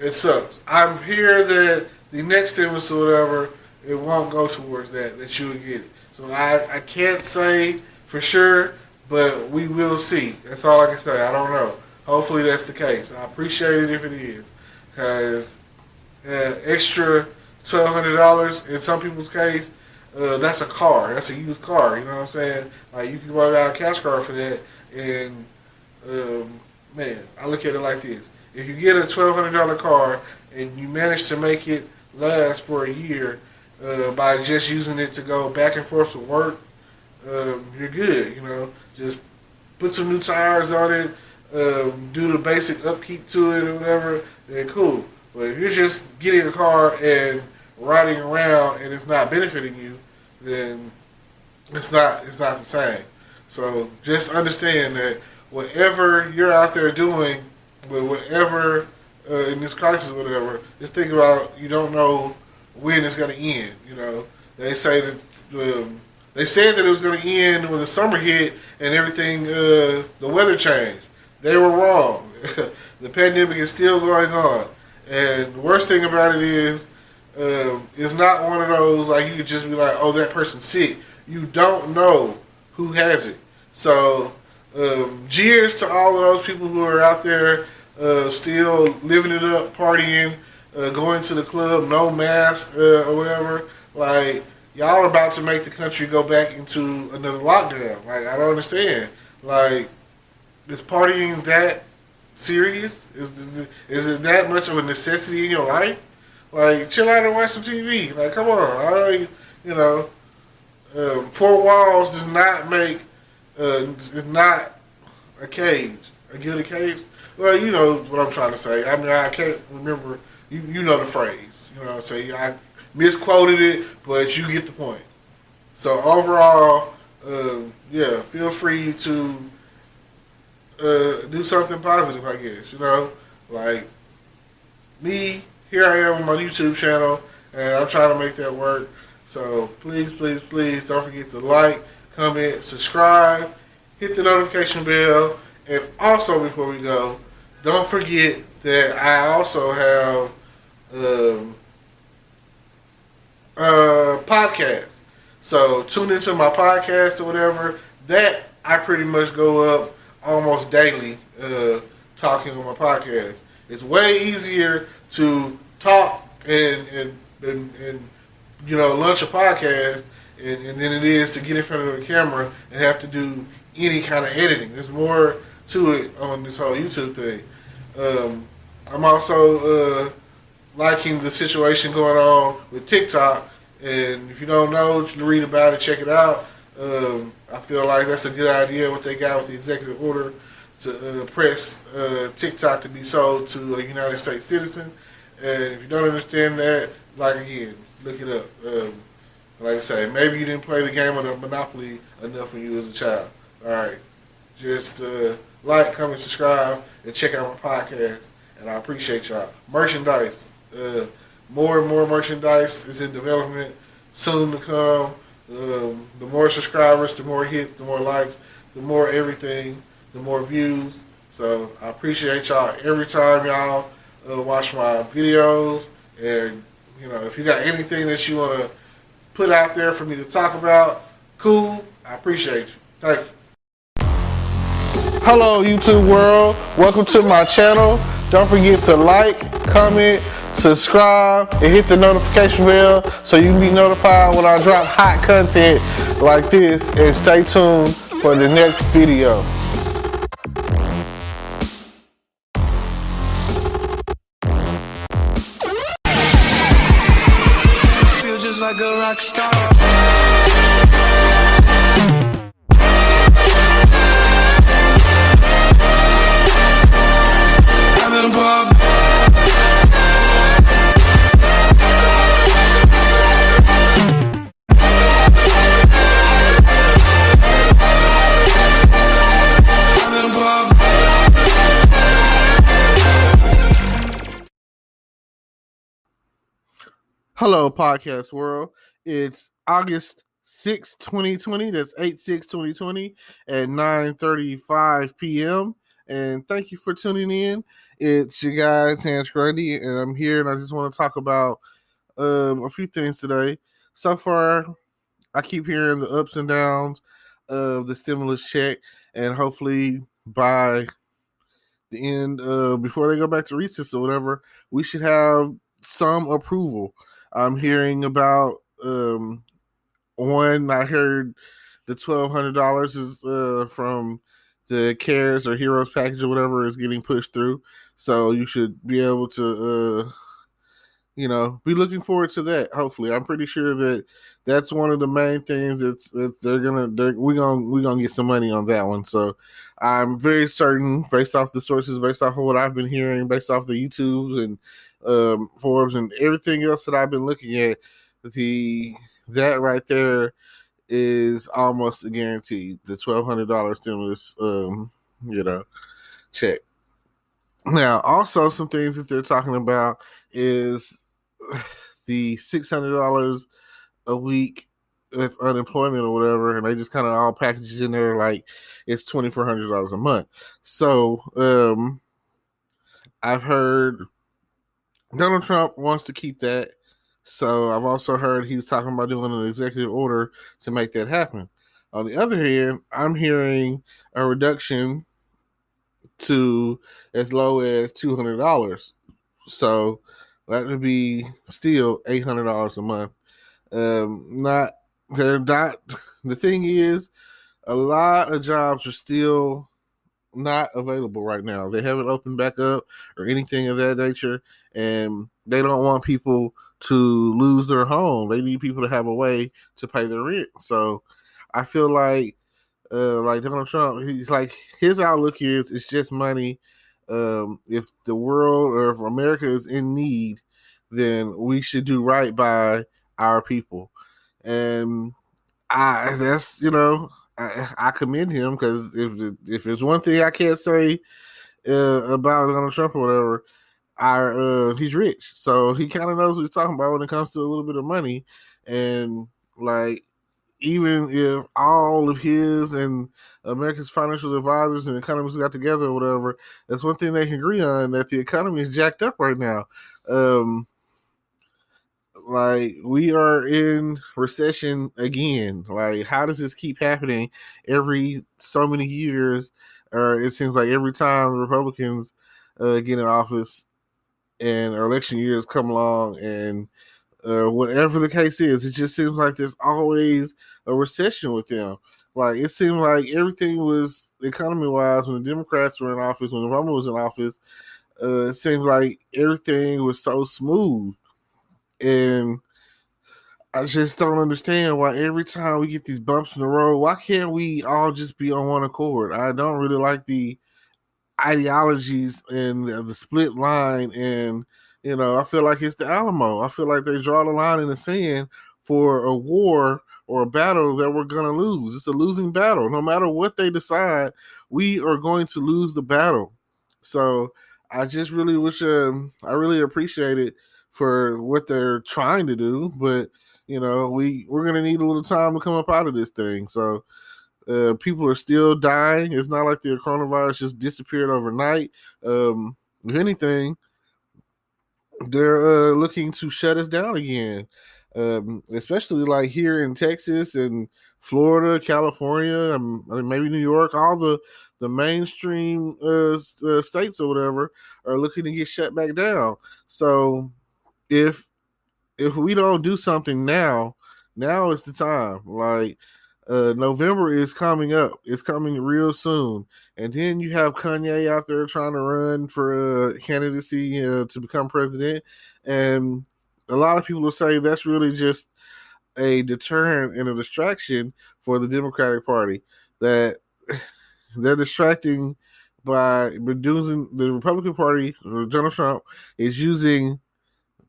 it sucks. I'm here that the next stimulus or whatever, it won't go towards that you will get it. So I can't say for sure, but we will see. That's all I can say. I don't know. Hopefully that's the case. I appreciate it if it is, because extra $1,200 in some people's case, that's a car. That's a used car. You know what I'm saying? Like you can go out a cash car for that. And man, I look at it like this: if you get a $1,200 car and you manage to make it last for a year by just using it to go back and forth to work, you're good. You know, just put some new tires on it, do the basic upkeep to it or whatever, then cool. But if you're just getting a car and riding around and it's not benefiting you, then it's not the same. So just understand that whatever you're out there doing, with whatever in this crisis or whatever, just think about, you don't know when it's going to end. You know, they say that they said that it was going to end when the summer hit and everything, the weather changed. They were wrong. The pandemic is still going on. And the worst thing about it is, it's not one of those, like, you could just be like, oh, that person's sick. You don't know who has it. So, cheers to all of those people who are out there still living it up, partying, going to the club, no mask or whatever. Like, y'all are about to make the country go back into another lockdown. Like, I don't understand. Like, is partying that serious? Is it that much of a necessity in your life? Like, chill out and watch some TV. Like, come on. Four walls does not make, is not a cage. A guilty cage? Well, you know what I'm trying to say. I mean, I can't remember. You know the phrase. You know what I'm saying? I misquoted it, but you get the point. So, overall, yeah, feel free to do something positive, I guess. You know? Like, me, here I am on my YouTube channel, and I'm trying to make that work. So please, please, please don't forget to like, comment, subscribe, hit the notification bell, and also before we go, don't forget that I also have podcast. So tune into my podcast or whatever. That I pretty much go up almost daily talking on my podcast. It's way easier to talk and you know, launch a podcast and then it is to get in front of the camera and have to do any kind of editing. There's more to it on this whole YouTube thing. I'm also liking the situation going on with TikTok, and if you don't know, you can read about it, check it out. I feel like that's a good idea what they got with the executive order to press TikTok to be sold to a United States citizen. And if you don't understand that, like, again, look it up. Like I say, maybe you didn't play the game of the Monopoly enough when you was a child. All right. Just like, comment, subscribe, and check out my podcast. And I appreciate y'all. Merchandise. More and more merchandise is in development. Soon to come. The more subscribers, the more hits, the more likes, the more everything, the more views. So I appreciate y'all every time y'all watch my videos. And, you know, if you got anything that you want to put out there for me to talk about, cool. I appreciate you. Thank you. Hello, YouTube world. Welcome to my channel. Don't forget to like, comment, subscribe, and hit the notification bell so you can be notified when I drop hot content like this. And stay tuned for the next video. Feel just like a rock star. I'm in a pub. I'm in a pub. Hello, podcast world. It's August 6, 2020. That's 8/6/2020 at 9:35 p.m. And thank you for tuning in. It's your guy, Terrence Grundy, and I'm here, and I just want to talk about a few things today. So far, I keep hearing the ups and downs of the stimulus check, and hopefully by the end, before they go back to recess or whatever, we should have some approval. I'm hearing about one. I heard the $1,200 is from the CARES or Heroes package or whatever is getting pushed through. So you should be able to, be looking forward to that. Hopefully, I'm pretty sure that that's one of the main things that we're gonna get some money on that one. So I'm very certain, based off the sources, based off of what I've been hearing, based off the YouTubes and forums and everything else that I've been looking at, that right there is almost a guarantee. The $1,200 stimulus, check. Now, also some things that they're talking about is the $600 a week with unemployment or whatever, and they just kind of all package it in there like it's $2,400 a month. So I've heard Donald Trump wants to keep that. So I've also heard he's talking about doing an executive order to make that happen. On the other hand, I'm hearing a reduction to as low as $200. So that would be still $800 a month. They're not. The thing is, a lot of jobs are still not available right now. They haven't opened back up or anything of that nature, and they don't want people to lose their home. They need people to have a way to pay their rent. So I feel like Donald Trump, he's like, his outlook is it's just money. If the world or if America is in need, then we should do right by our people. And I commend him, because if there's one thing I can't say about Donald Trump or whatever, he's rich, so he kind of knows what he's talking about when it comes to a little bit of money. And like, even if all of his and America's financial advisors and economists got together or whatever, that's one thing they can agree on, that the economy is jacked up right now. Like, we are in recession again. Like, how does this keep happening every so many years? Or it seems like every time Republicans get in office and our election years come along, and whatever the case is, it just seems like there's always a recession with them. Like, it seemed like everything was, economy-wise, when the Democrats were in office, when Obama was in office, it seemed like everything was so smooth. And I just don't understand why every time we get these bumps in the road, why can't we all just be on one accord? I don't really like the ideologies and the split line, and I feel like it's the Alamo. I feel like they draw the line in the sand for a war or a battle that we're going to lose. It's a losing battle. No matter what they decide, we are going to lose the battle. So I just really wish, I really appreciate it for what they're trying to do, but we're going to need a little time to come up out of this thing. So people are still dying. It's not like the coronavirus just disappeared overnight. If anything, they're looking to shut us down again. especially like here in Texas and Florida, California, maybe New York. All the mainstream states or whatever are looking to get shut back down. So if we don't do something now, now is the time. Like November is coming up. It's coming real soon. And then you have Kanye out there trying to run for candidacy to become president. And a lot of people will say that's really just a deterrent and a distraction for the Democratic Party. That they're distracting by using the Republican Party, or Donald Trump, is using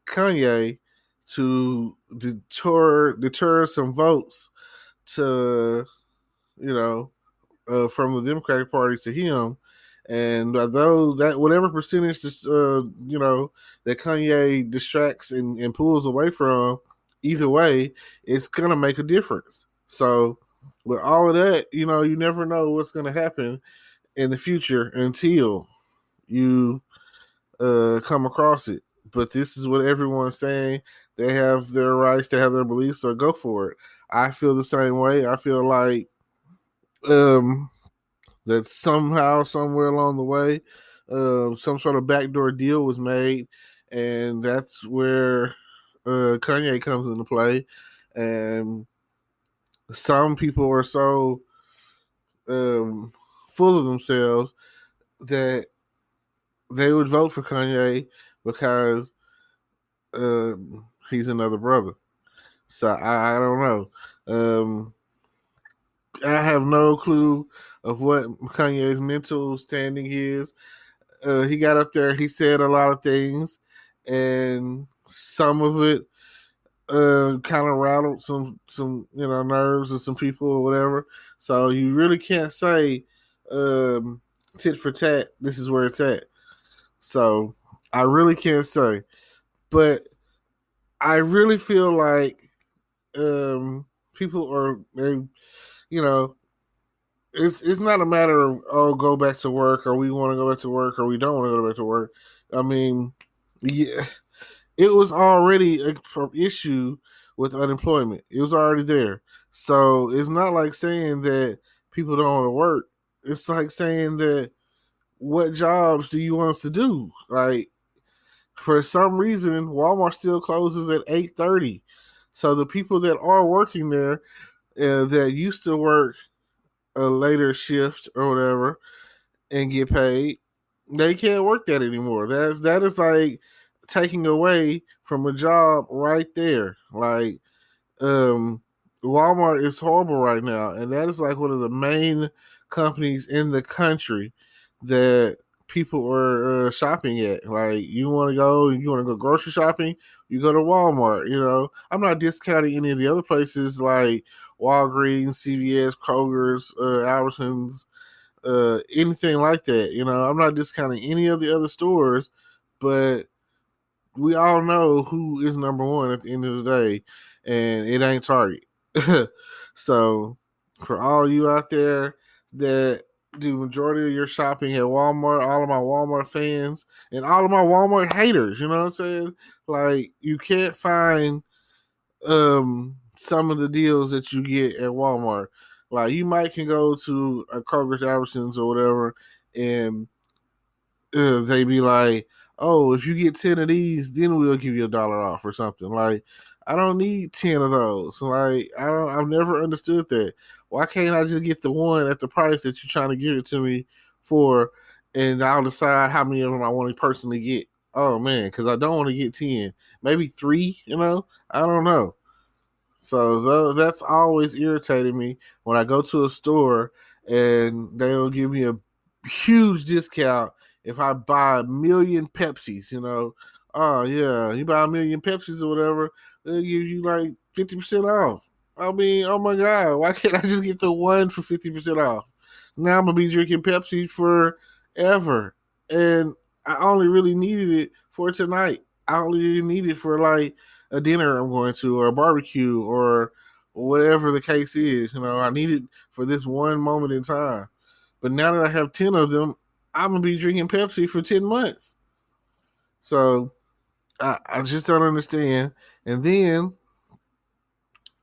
Kanye to deter some votes to from the Democratic Party to him, and those that whatever percentage that Kanye distracts and pulls away from, either way, it's gonna make a difference. So with all of that, you never know what's gonna happen in the future until you come across it. But this is what everyone's saying. They have their rights, they have their beliefs, so go for it. I feel the same way. I feel like um, that somehow, somewhere along the way, some sort of backdoor deal was made, and that's where Kanye comes into play. And some people are so full of themselves that they would vote for Kanye because he's another brother. So I don't know. I have no clue of what Kanye's mental standing is. He got up there, he said a lot of things, and some of it kind of rattled some nerves of some people or whatever. So you really can't say tit for tat. This is where it's at. So I really can't say, but I really feel like people are it's not a matter of go back to work, or we want to go back to work, or we don't want to go back to work. I mean, yeah, it was already an issue with unemployment. It was already there. So it's not like saying that people don't want to work. It's like saying that what jobs do you want us to do? Like, for some reason, Walmart still closes at 8:30. So the people that are working there, that used to work a later shift or whatever and get paid, they can't work that anymore. That is like taking away from a job right there. Like, Walmart is horrible right now, and that is like one of the main companies in the country that people are shopping at. Like, you want to go grocery shopping, you go to Walmart. I'm not discounting any of the other places like Walgreens, CVS, Kroger's, Albertsons, anything like that. I'm not discounting any of the other stores, but we all know who is number one at the end of the day, and it ain't Target. So for all you out there that do majority of your shopping at Walmart, all of my Walmart fans and all of my Walmart haters, you know what I'm saying? Like, you can't find some of the deals that you get at Walmart. Like, you might can go to a Kroger's, Albertsons, or whatever, and they be like, "Oh, if you get 10 of these, then we'll give you $1 off or something." Like, I don't need 10 of those. Like, I've never understood that. Why can't I just get the one at the price that you're trying to give it to me for, and I'll decide how many of them I want to personally get? Oh man, because I don't want to get 10, maybe 3. I don't know. So that's always irritated me when I go to a store and they'll give me a huge discount if I buy 1,000,000 Pepsis. Oh yeah, you buy 1,000,000 Pepsis or whatever, they'll give you like 50% off. I mean, oh my god, why can't I just get the one for 50% off? Now I'm gonna be drinking Pepsi forever, and I only really needed it for tonight. I only really need it for like a dinner I'm going to, or a barbecue, or whatever the case is. I need it for this one moment in time. But now that I have 10 of them, I'm gonna be drinking Pepsi for 10 months. So I just don't understand. And then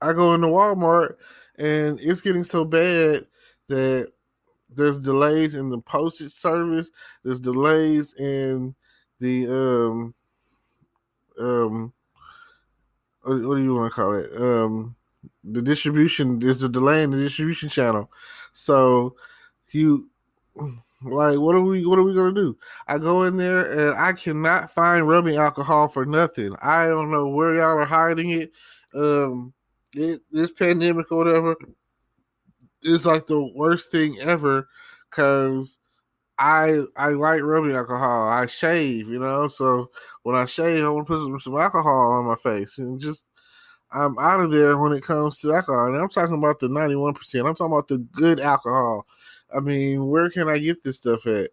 I go into Walmart and it's getting so bad that there's delays in the postage service. There's delays in the um what do you want to call it? The distribution. There's a delay in the distribution channel. So you like what are we gonna do? I go in there and I cannot find rubbing alcohol for nothing. I don't know where y'all are hiding it. Um, this pandemic or whatever is like the worst thing ever because I like rubbing alcohol. I shave, so when I shave, I want to put some alcohol on my face and just I'm out of there when it comes to alcohol. And I'm talking about the 91%. I'm talking about the good alcohol. I mean, where can I get this stuff at?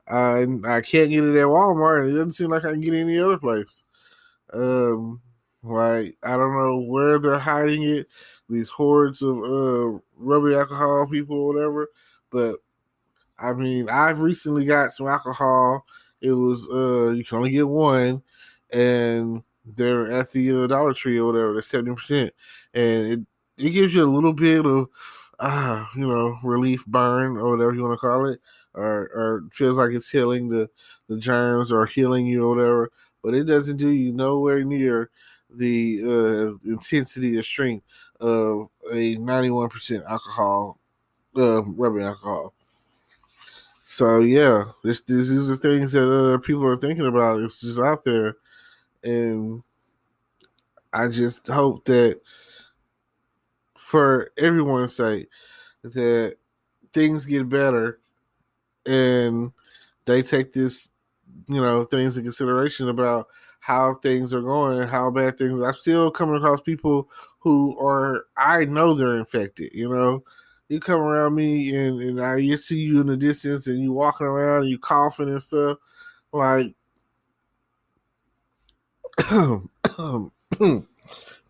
I can't get it at Walmart, and it doesn't seem like I can get it any other place. Um, like I don't know where they're hiding it. These hordes of rubbing alcohol people or whatever. But I mean, I've recently got some alcohol. It was you can only get one, and they're at the Dollar Tree or whatever. They're 70%, and it gives you a little bit of relief burn or whatever you want to call it, or feels like it's healing the germs or healing you or whatever. But it doesn't do you nowhere near the intensity or strength of a 91% alcohol, rubbing alcohol. So yeah, these are things that people are thinking about. It's just out there, and I just hope that for everyone's sake that things get better and they take this, things in consideration about how things are going, how bad things. I'm still coming across people who I know they're infected. You come around me and you see you in the distance and you walking around and you coughing and stuff. Like,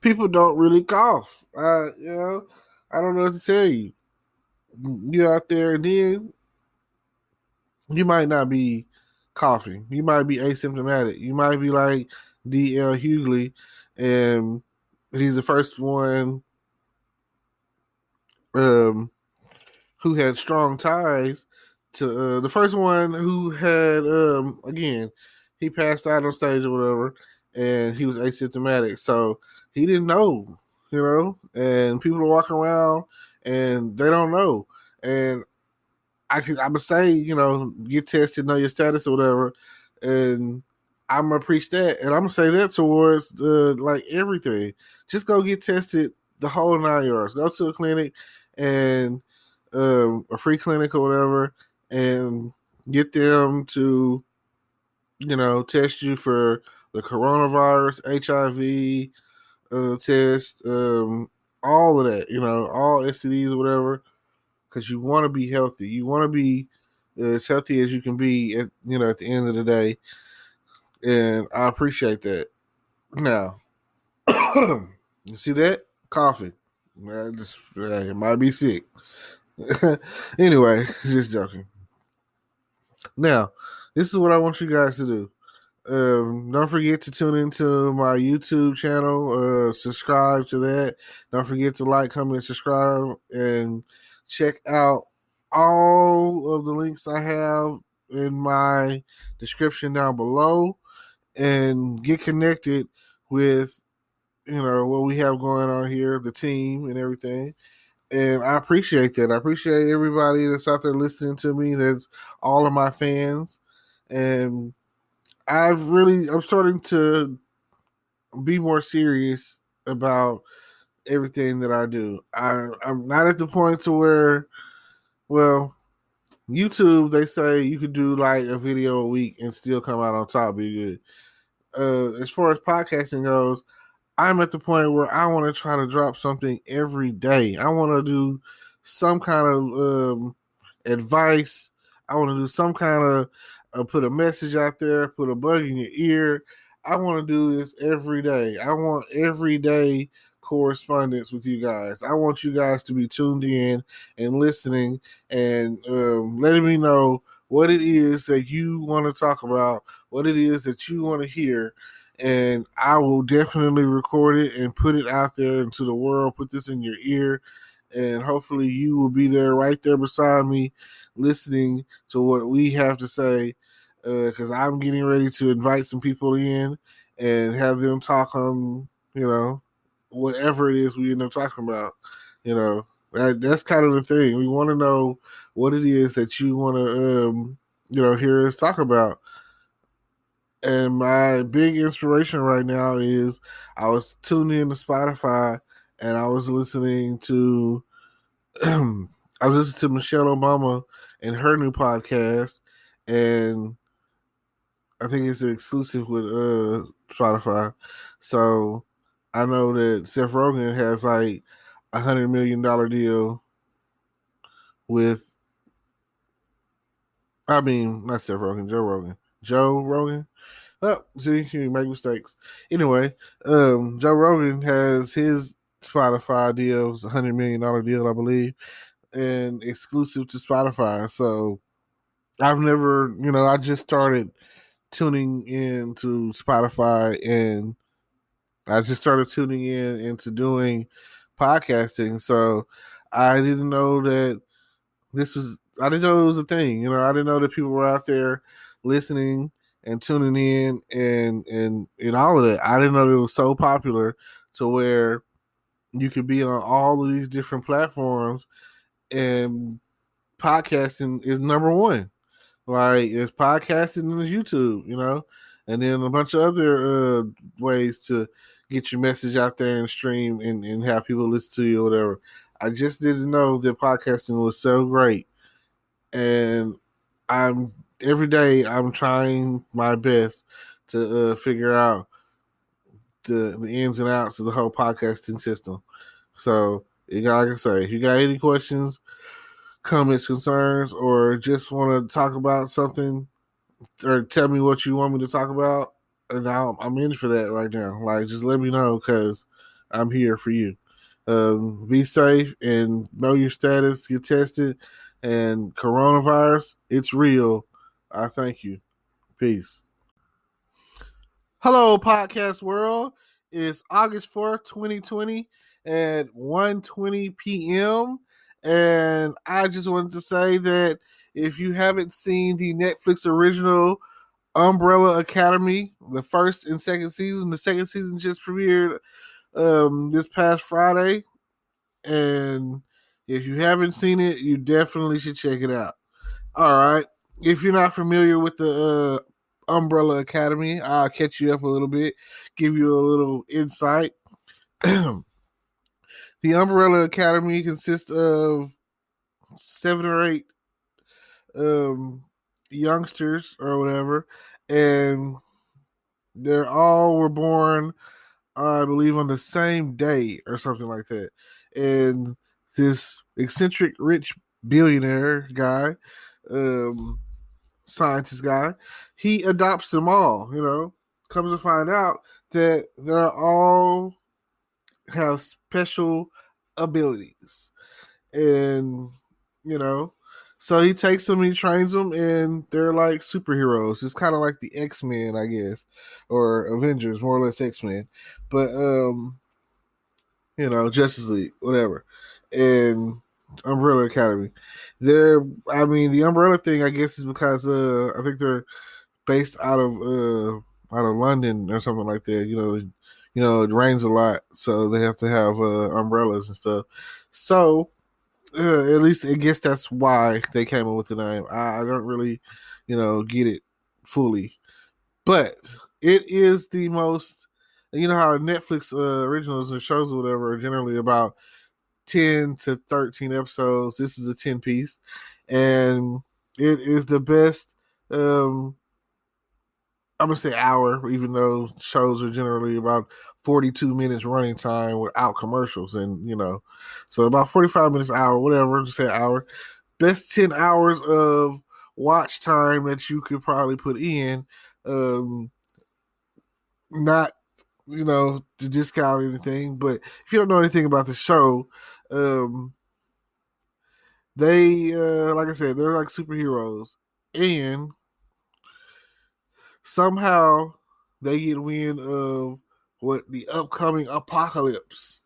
people don't really cough. I don't know what to tell you. You're out there and then you might not be coughing. You might be asymptomatic. You might be like D.L. Hughley, and he's the first one who had strong ties to the first one who had again, he passed out on stage or whatever, and he was asymptomatic, so he didn't know, and people are walking around and they don't know, and I would say, get tested, know your status or whatever, and I'm gonna preach that, and I'm gonna say that towards like everything. Just go get tested the whole 9 yards. Go to a clinic and a free clinic or whatever, and get them to, test you for the coronavirus, HIV test, all of that, all STDs or whatever, because you want to be healthy. You want to be as healthy as you can be at the end of the day, and I appreciate that. Now, you see that coughing? It might be sick. Anyway, just joking. Now, this is what I want you guys to do. Don't forget to tune into my YouTube channel. Subscribe to that. Don't forget to like, comment, subscribe, and check out all of the links I have in my description down below, and get connected with what we have going on here, the team and everything. And I appreciate that. I appreciate everybody that's out there listening to me. That's all of my fans. And I'm starting to be more serious about everything that I do. I'm not at the point to where, well, YouTube, they say you could do like a video a week and still come out on top, be good. As far as podcasting goes, I'm at the point where I want to try to drop something every day. I want to do some kind of advice. I want to do some kind of put a message out there, put a bug in your ear. I want to do this every day. I want everyday correspondence with you guys. I want you guys to be tuned in and listening and letting me know what it is that you want to talk about, what it is that you want to hear, and I will definitely record it and put it out there into the world. Put this in your ear, and hopefully you will be there, right there beside me, listening to what we have to say. Because I'm getting ready to invite some people in and have them talk on, whatever it is we end up talking about. That's kind of the thing. We want to know what it is that you want to, hear us talk about. And my big inspiration right now is I was tuned in to Spotify and I was listening to Michelle Obama and her new podcast, and I think it's an exclusive with Spotify. So I know that Seth Rogen has like $100 million deal with. I mean, not Seth Rogen, Joe Rogan. Joe Rogan. Oh, see, you make mistakes. Anyway, Joe Rogan has his Spotify deal, it's $100 million deal, I believe, and exclusive to Spotify. So I've never, I just started tuning in to Spotify, and I just started tuning in into doing podcasting. So I didn't know that I didn't know it was a thing. I didn't know that people were out there listening and tuning in and all of that. I didn't know it was so popular to where you could be on all of these different platforms, and podcasting is number one. Like, there's podcasting and there's YouTube, and then a bunch of other ways to get your message out there and stream and have people listen to you or whatever. I just didn't know that podcasting was so great. And I'm every day I'm trying my best to figure out the ins and outs of the whole podcasting system. So, like I say, if you got any questions, comments, concerns, or just want to talk about something or tell me what you want me to talk about, and I'm in for that right now. Like, just let me know because I'm here for you. Be safe and know your status. Get tested. And coronavirus, it's real. I thank you. Peace. Hello, podcast world. It's August 4th, 2020 at 1:20 p.m. And I just wanted to say that if you haven't seen the Netflix original Umbrella Academy, the first and second season, the second season just premiered this past Friday. And if you haven't seen it, you definitely should check it out. All right. If you're not familiar with the Umbrella Academy, I'll catch you up a little bit, give you a little insight. The Umbrella Academy consists of 7 or 8 youngsters or whatever, and they're all were born, I believe, on the same day or something like that. And this eccentric rich billionaire guy, scientist guy, he adopts them all, comes to find out that they're all have special abilities. And, so he takes them, he trains them, and they're like superheroes. It's kind of like the X-Men, I guess, or Avengers, more or less X-Men. But, Justice League, whatever. And Umbrella Academy. The Umbrella thing, I guess, is because I think they're based out of London or something like that. It rains a lot, so they have to have umbrellas and stuff. So at least I guess that's why they came up with the name. I don't really, get it fully, but it is the most. How Netflix originals and shows or whatever are generally about 10 to 13 episodes. This is a 10 piece, and it is the best. I'm gonna say hour, even though shows are generally about 42 minutes running time without commercials, and so about 45 minutes, hour, whatever. Just say hour. Best 10 hours of watch time that you could probably put in. Not to discount anything, but if you don't know anything about the show, they like I said, they're like superheroes, and somehow they get wind of what the upcoming apocalypse,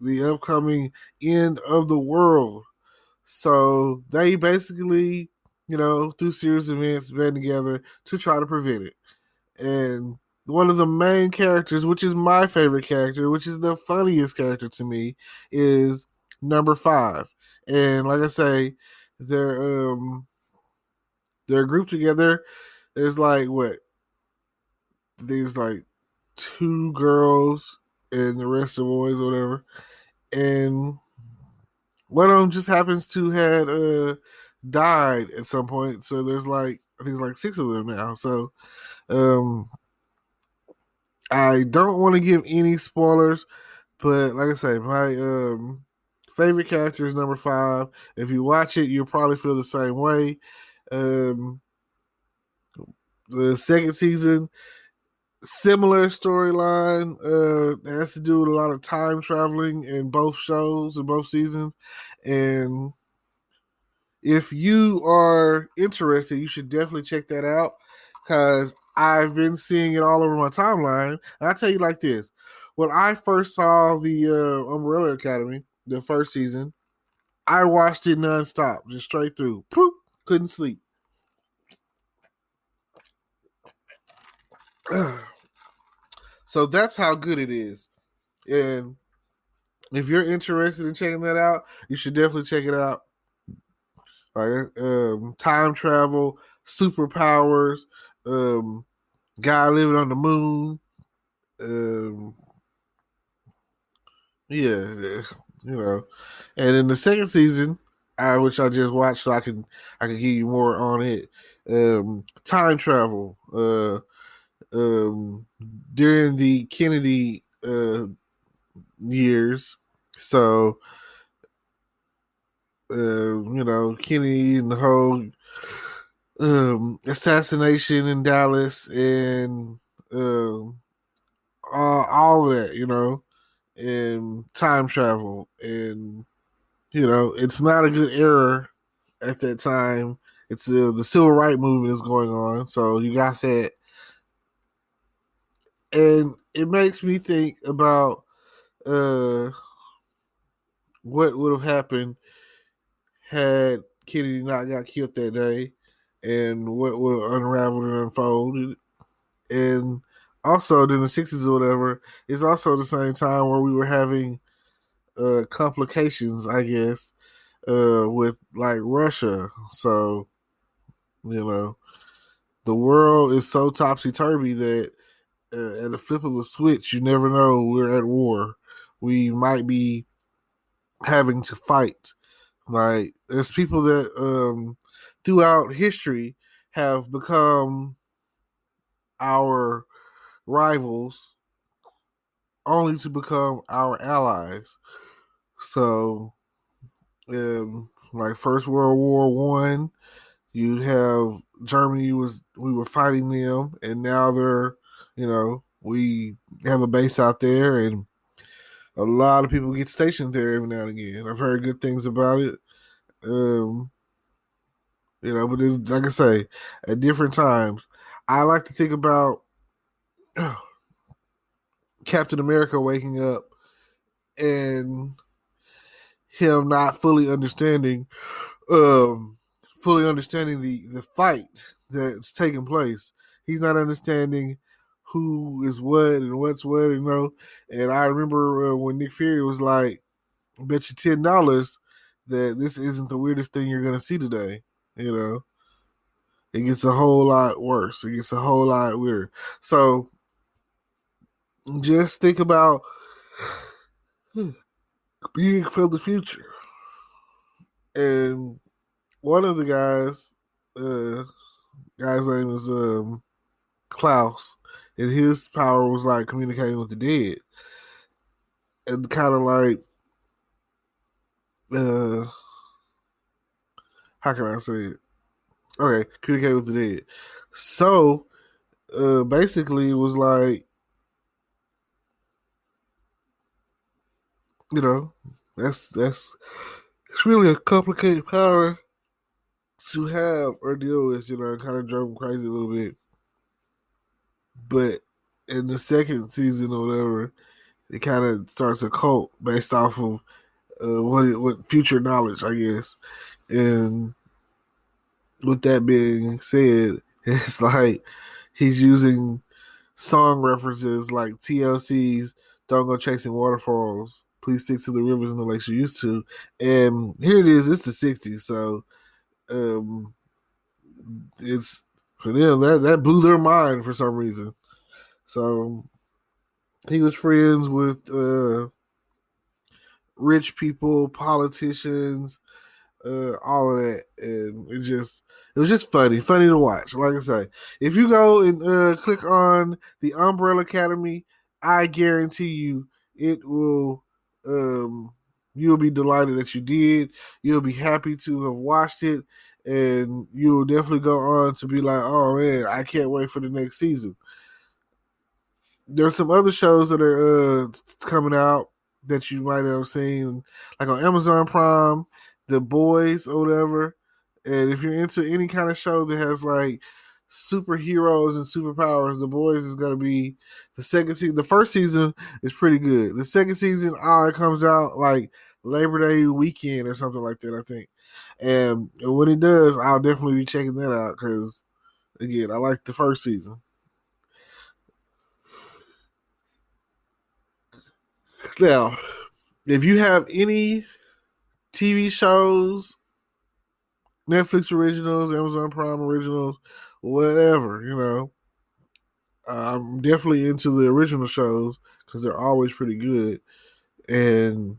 the upcoming end of the world. So they basically, through series of events, band together to try to prevent it. And one of the main characters, which is my favorite character, which is the funniest character to me, is number 5. And like I say, they're they're grouped together. There's like what? There's like 2 girls and the rest are boys or whatever. And one of them just happens to had died at some point. So there's like I think it's like 6 of them now. So um I don't want to give any spoilers, but like I say, my favorite character is number 5. If you watch it, you'll probably feel the same way. Um the second season, similar storyline. It has to do with a lot of time traveling in both shows in both seasons. And if you are interested, you should definitely check that out because I've been seeing it all over my timeline. And I tell you like this: when I first saw the Umbrella Academy, the first season, I watched it nonstop, just straight through. Poop, couldn't sleep. So that's how good it is. And if you're interested in checking that out, you should definitely check it out. Like time travel, superpowers, guy living on the moon. Um, yeah, And in the second season, which I just watched, so I can give you more on it. Time travel. During the Kennedy years, so Kennedy and the whole assassination in Dallas and all of that, and time travel. And, it's not a good era at that time. It's the civil rights movement is going on. So you got that. And it makes me think about what would have happened had Kennedy not got killed that day and what would have unraveled and unfolded. And also during the 60s or whatever, it's also the same time where we were having complications, I guess, with like Russia. So, the world is so topsy turvy that at the flip of a switch, you never know we're at war. We might be having to fight. Like, there's people that throughout history have become our rivals only to become our allies. So, like First World War One, you'd have Germany we were fighting them, and now they're, we have a base out there, and a lot of people get stationed there every now and again. I've heard good things about it. But it's, like I say, at different times, I like to think about Captain America waking up and him not fully understanding the fight that's taking place. He's not understanding who is what and what's what, And I remember when Nick Fury was like, "Bet you $10 that this isn't the weirdest thing you're gonna see today." It gets a whole lot worse. It gets a whole lot weirder. So just think about being from the future. And one of the guy's name is Klaus, and his power was like communicating with the dead. And kind of like, how can I say it? Okay, communicate with the dead. So, basically, it was like, that's it's really a complicated power to have or deal with. It kind of drove him crazy a little bit. But in the second season or whatever, it kind of starts a cult based off of what future knowledge, I guess. And with that being said, it's like he's using song references like TLC's "Don't Go Chasing Waterfalls." Please stick to the rivers and the lakes you used to. And here it is. It's the '60s, so um, it's for them that blew their mind for some reason. So he was friends with rich people, politicians, all of that, and it was just funny to watch. Like I say, if you go and click on the Umbrella Academy, I guarantee you it will. You'll be delighted that you did. You'll be happy to have watched it, and you'll definitely go on to be like, "Oh man, I can't wait for the next season." There's some other shows that are coming out that you might have seen, like on Amazon Prime, The Boys or whatever. And if you're into any kind of show that has like superheroes and superpowers, The Boys is going to be the second season. The first season is pretty good. The second season, it comes out like Labor Day weekend or something like that, I think. And when it does, I'll definitely be checking that out because, again, I like the first season. Now, if you have any TV shows, Netflix originals, Amazon Prime originals, whatever, I'm definitely into the original shows because they're always pretty good. And,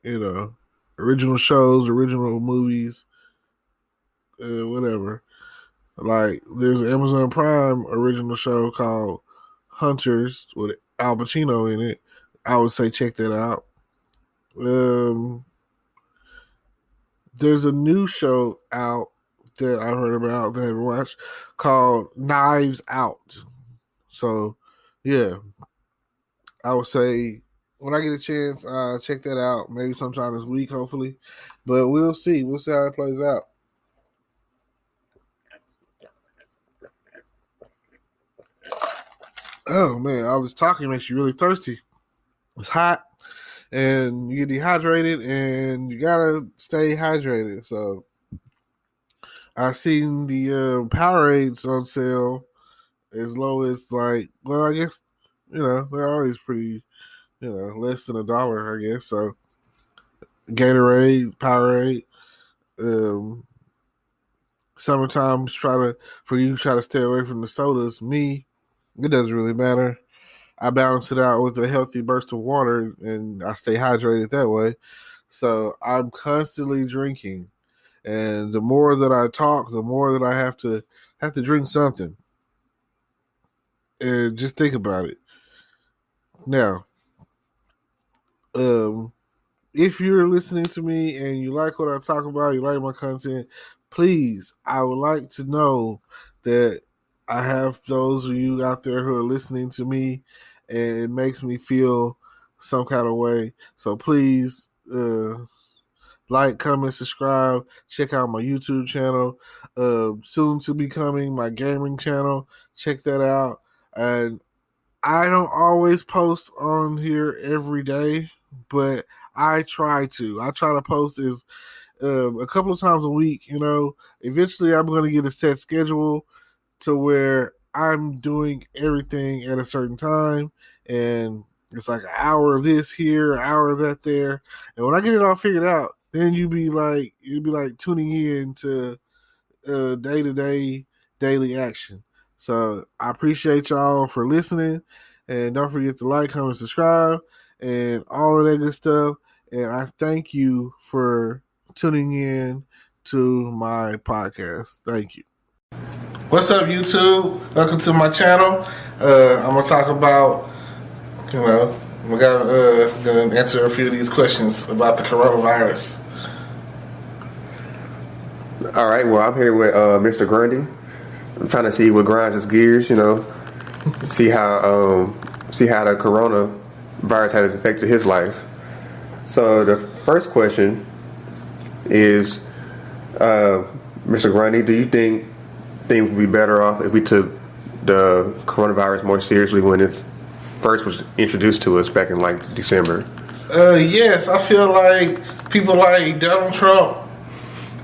original shows, original movies, whatever. Like, there's an Amazon Prime original show called Hunters with Al Pacino in it. I would say check that out. There's a new show out that I heard about that I haven't watched called Knives Out. So, yeah, I would say when I get a chance, check that out. Maybe sometime this week, hopefully. But we'll see. We'll see how it plays out. Oh, man, all this talking makes you really thirsty. It's hot, and you get dehydrated, and you gotta stay hydrated. So, I've seen the Powerades on sale as low as I guess they're always pretty less than $1, I guess. So, Gatorade, Powerade, summertime. Try to stay away from the sodas. Me, it doesn't really matter. I balance it out with a healthy burst of water, and I stay hydrated that way. So I'm constantly drinking, and the more that I talk, the more that I have to drink something. And just think about it. Now, if you're listening to me and you like what I talk about, you like my content, please, I would like to know that I have those of you out there who are listening to me, and it makes me feel some kind of way. So please, like, comment, subscribe, check out my YouTube channel, soon to be coming my gaming channel. Check that out. And I don't always post on here every day, but I try to. I try to post as a couple of times a week. Eventually I'm going to get a set schedule to where I'm doing everything at a certain time, and it's like an hour of this here, an hour of that there. And when I get it all figured out, then you'd be like tuning in to day-to-day daily action. So I appreciate y'all for listening, and don't forget to like, comment, subscribe, and all of that good stuff. And I thank you for tuning in to my podcast. Thank you. What's up, YouTube? Welcome to my channel. I'm gonna talk about, we're gonna answer a few of these questions about the coronavirus. All right. Well, I'm here with Mr. Grundy. I'm trying to see what grinds his gears. See how the coronavirus has affected his life. So the first question is, Mr. Grundy, do you think things would be better off if we took the coronavirus more seriously when it first was introduced to us back in like December? Yes, I feel like people like Donald Trump,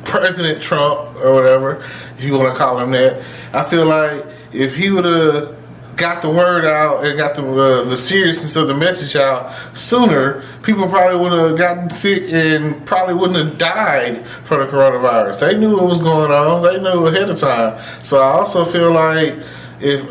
President Trump, or whatever, if you want to call him that. I feel like if he would have got the word out and got the seriousness of the message out sooner, people probably would have gotten sick and probably wouldn't have died from the coronavirus. They knew what was going on. They knew ahead of time. So I also feel like if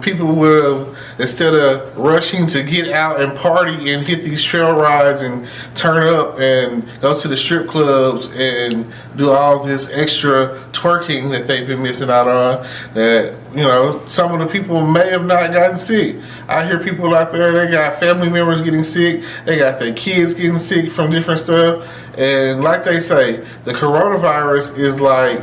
people would have, instead of rushing to get out and party and hit these trail rides and turn up and go to the strip clubs and do all this extra twerking that they've been missing out on, that, you know, some of the people may have not gotten sick. I hear people out there, they got family members getting sick, they got their kids getting sick from different stuff, and like they say, the coronavirus is like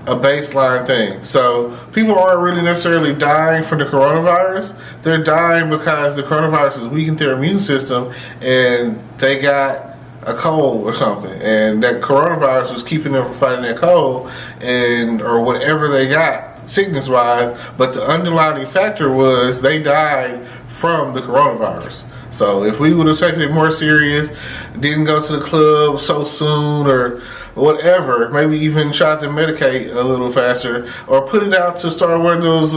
a baseline thing. So people aren't really necessarily dying from the coronavirus. They're dying because the coronavirus has weakened their immune system and they got a cold or something. And that coronavirus was keeping them from fighting that cold and or whatever they got sickness wise. But the underlying factor was they died from the coronavirus. So if we would have taken it more serious, didn't go to the club so soon or whatever, maybe even tried to medicate a little faster or put it out to start wearing those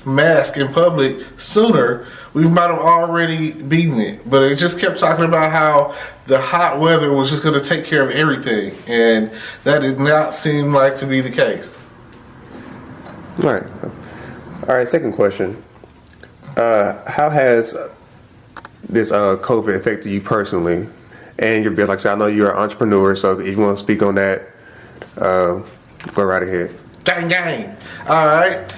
masks in public sooner, we might have already beaten it. But it just kept talking about how the hot weather was just going to take care of everything, and that did not seem like to be the case. All right, second question. How has this COVID affected you personally and your business? Like I said, I know you're an entrepreneur, so if you want to speak on that, go right ahead. Gang. All right.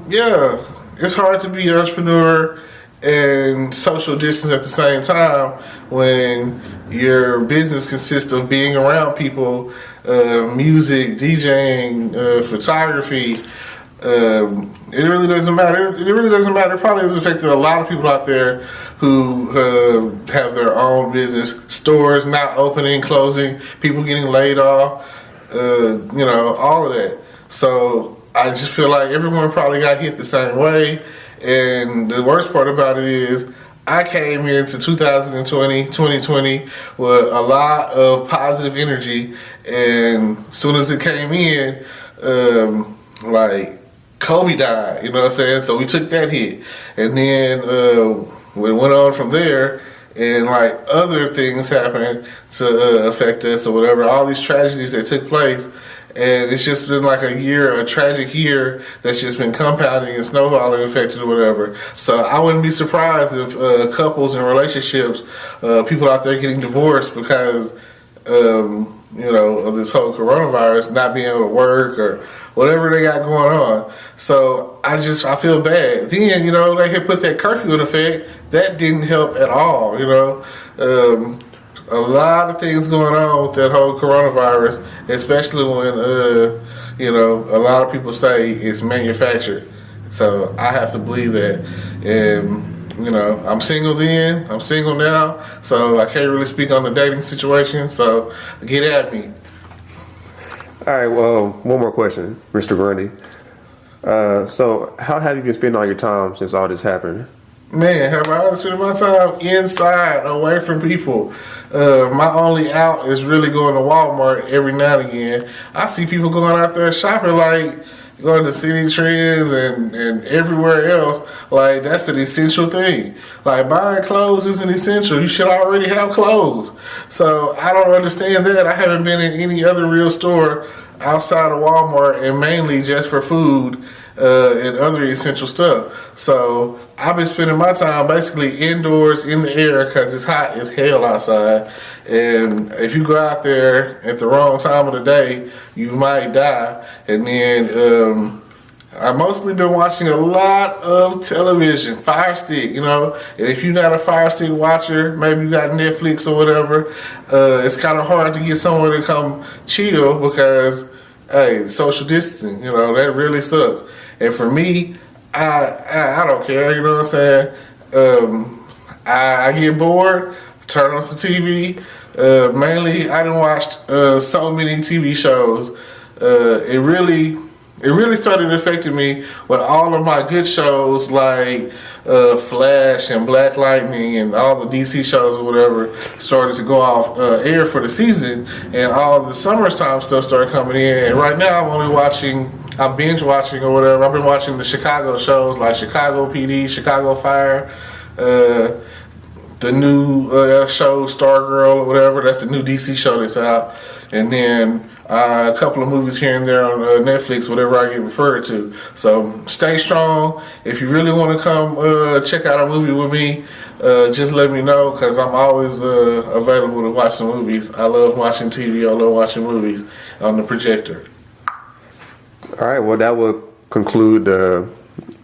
Yeah, it's hard to be an entrepreneur and social distance at the same time when your business consists of being around people, music, DJing, photography. It really doesn't matter. It really doesn't matter. It probably has affected a lot of people out there who have their own business, stores not opening, closing, people getting laid off, all of that. So I just feel like everyone probably got hit the same way. And the worst part about it is I came into 2020 with a lot of positive energy, and as soon as it came in, like Kobe died, you know what I'm saying? So we took that hit. And then we went on from there, and like other things happened to affect us or whatever, all these tragedies that took place. And it's just been like a tragic year that's just been compounding and snowballing affected or whatever. So I wouldn't be surprised if couples and relationships, people out there getting divorced because, of this whole coronavirus, not being able to work or whatever they got going on. So I feel bad. Then, they had put that curfew in effect. That didn't help at all, a lot of things going on with that whole coronavirus, especially when, a lot of people say it's manufactured. So I have to believe that. And, I'm single then, I'm single now, so I can't really speak on the dating situation, so get at me. All right, well, one more question, Mr. Grundy. So how have you been spending all your time since all this happened? Man, have I been spending my time inside, away from people? My only out is really going to Walmart every now and again. I see people going out there shopping, like going to City Trends and everywhere else. Like, that's an essential thing. Like, buying clothes isn't essential. You should already have clothes. So I don't understand that. I haven't been in any other real store outside of Walmart, and mainly just for food and other essential stuff. So I've been spending my time basically indoors in the air because it's hot as hell outside. And if you go out there at the wrong time of the day, you might die. And then I've mostly been watching a lot of television, Fire Stick, And if you're not a Fire Stick watcher, maybe you got Netflix or whatever, it's kind of hard to get someone to come chill because, hey, social distancing, that really sucks. And for me, I don't care, you know what I'm saying? I get bored, turn on some TV. Mainly, I done watched so many TV shows. It really It really started affecting me when all of my good shows like Flash and Black Lightning and all the DC shows or whatever started to go off air for the season, and all the summertime stuff started coming in. And right now, I'm binge watching or whatever. I've been watching the Chicago shows like Chicago PD, Chicago Fire. Uh, the new show Stargirl or whatever. That's the new DC show that's out, and then a couple of movies here and there on Netflix, whatever I get referred to. So stay strong. If you really want to come check out a movie with me, just let me know because I'm always available to watch some movies. I love watching TV. I love watching movies on the projector. All right, well, that will conclude the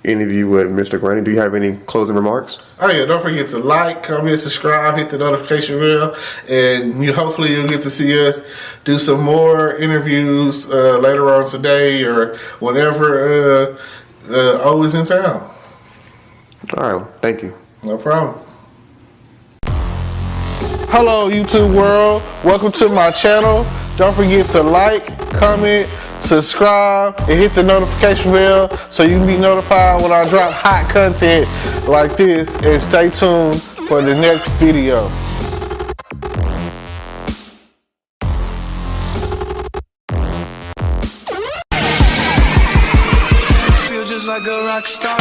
interview with Mr. Granny. Do you have any closing remarks? Oh yeah, don't forget to like, comment, subscribe, hit the notification bell, and hopefully you'll get to see us do some more interviews later on today or whenever O is in town. All right, thank you. No problem. Hello YouTube world, welcome to my channel. Don't forget to like, comment, subscribe, and hit the notification bell so you can be notified when I drop hot content like this, and stay tuned for the next video. Feel just like a rock star.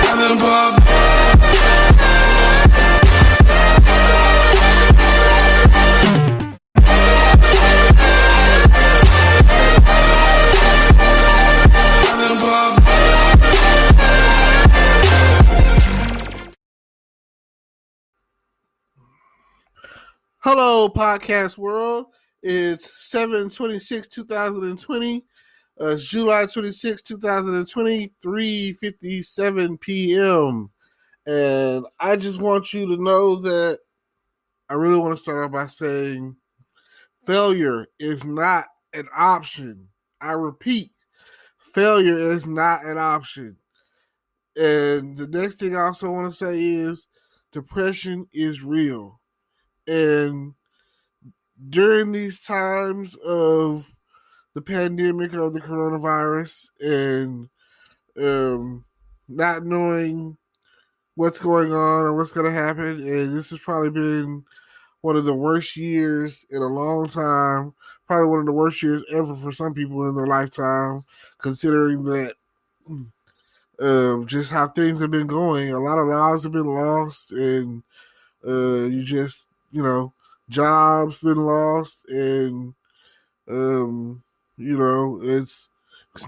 I'm in Bob. Hello podcast world, it's 7/26/2020. It's July 26, 2020, 3:57 p.m. And I just want you to know that I really want to start off by saying failure is not an option. I repeat, failure is not an option. And the next thing I also want to say is depression is real. And during these times of the pandemic of the coronavirus and not knowing what's going on or what's going to happen, and this has probably been one of the worst years in a long time, probably one of the worst years ever for some people in their lifetime, considering that just how things have been going. A lot of lives have been lost, and jobs been lost, and it's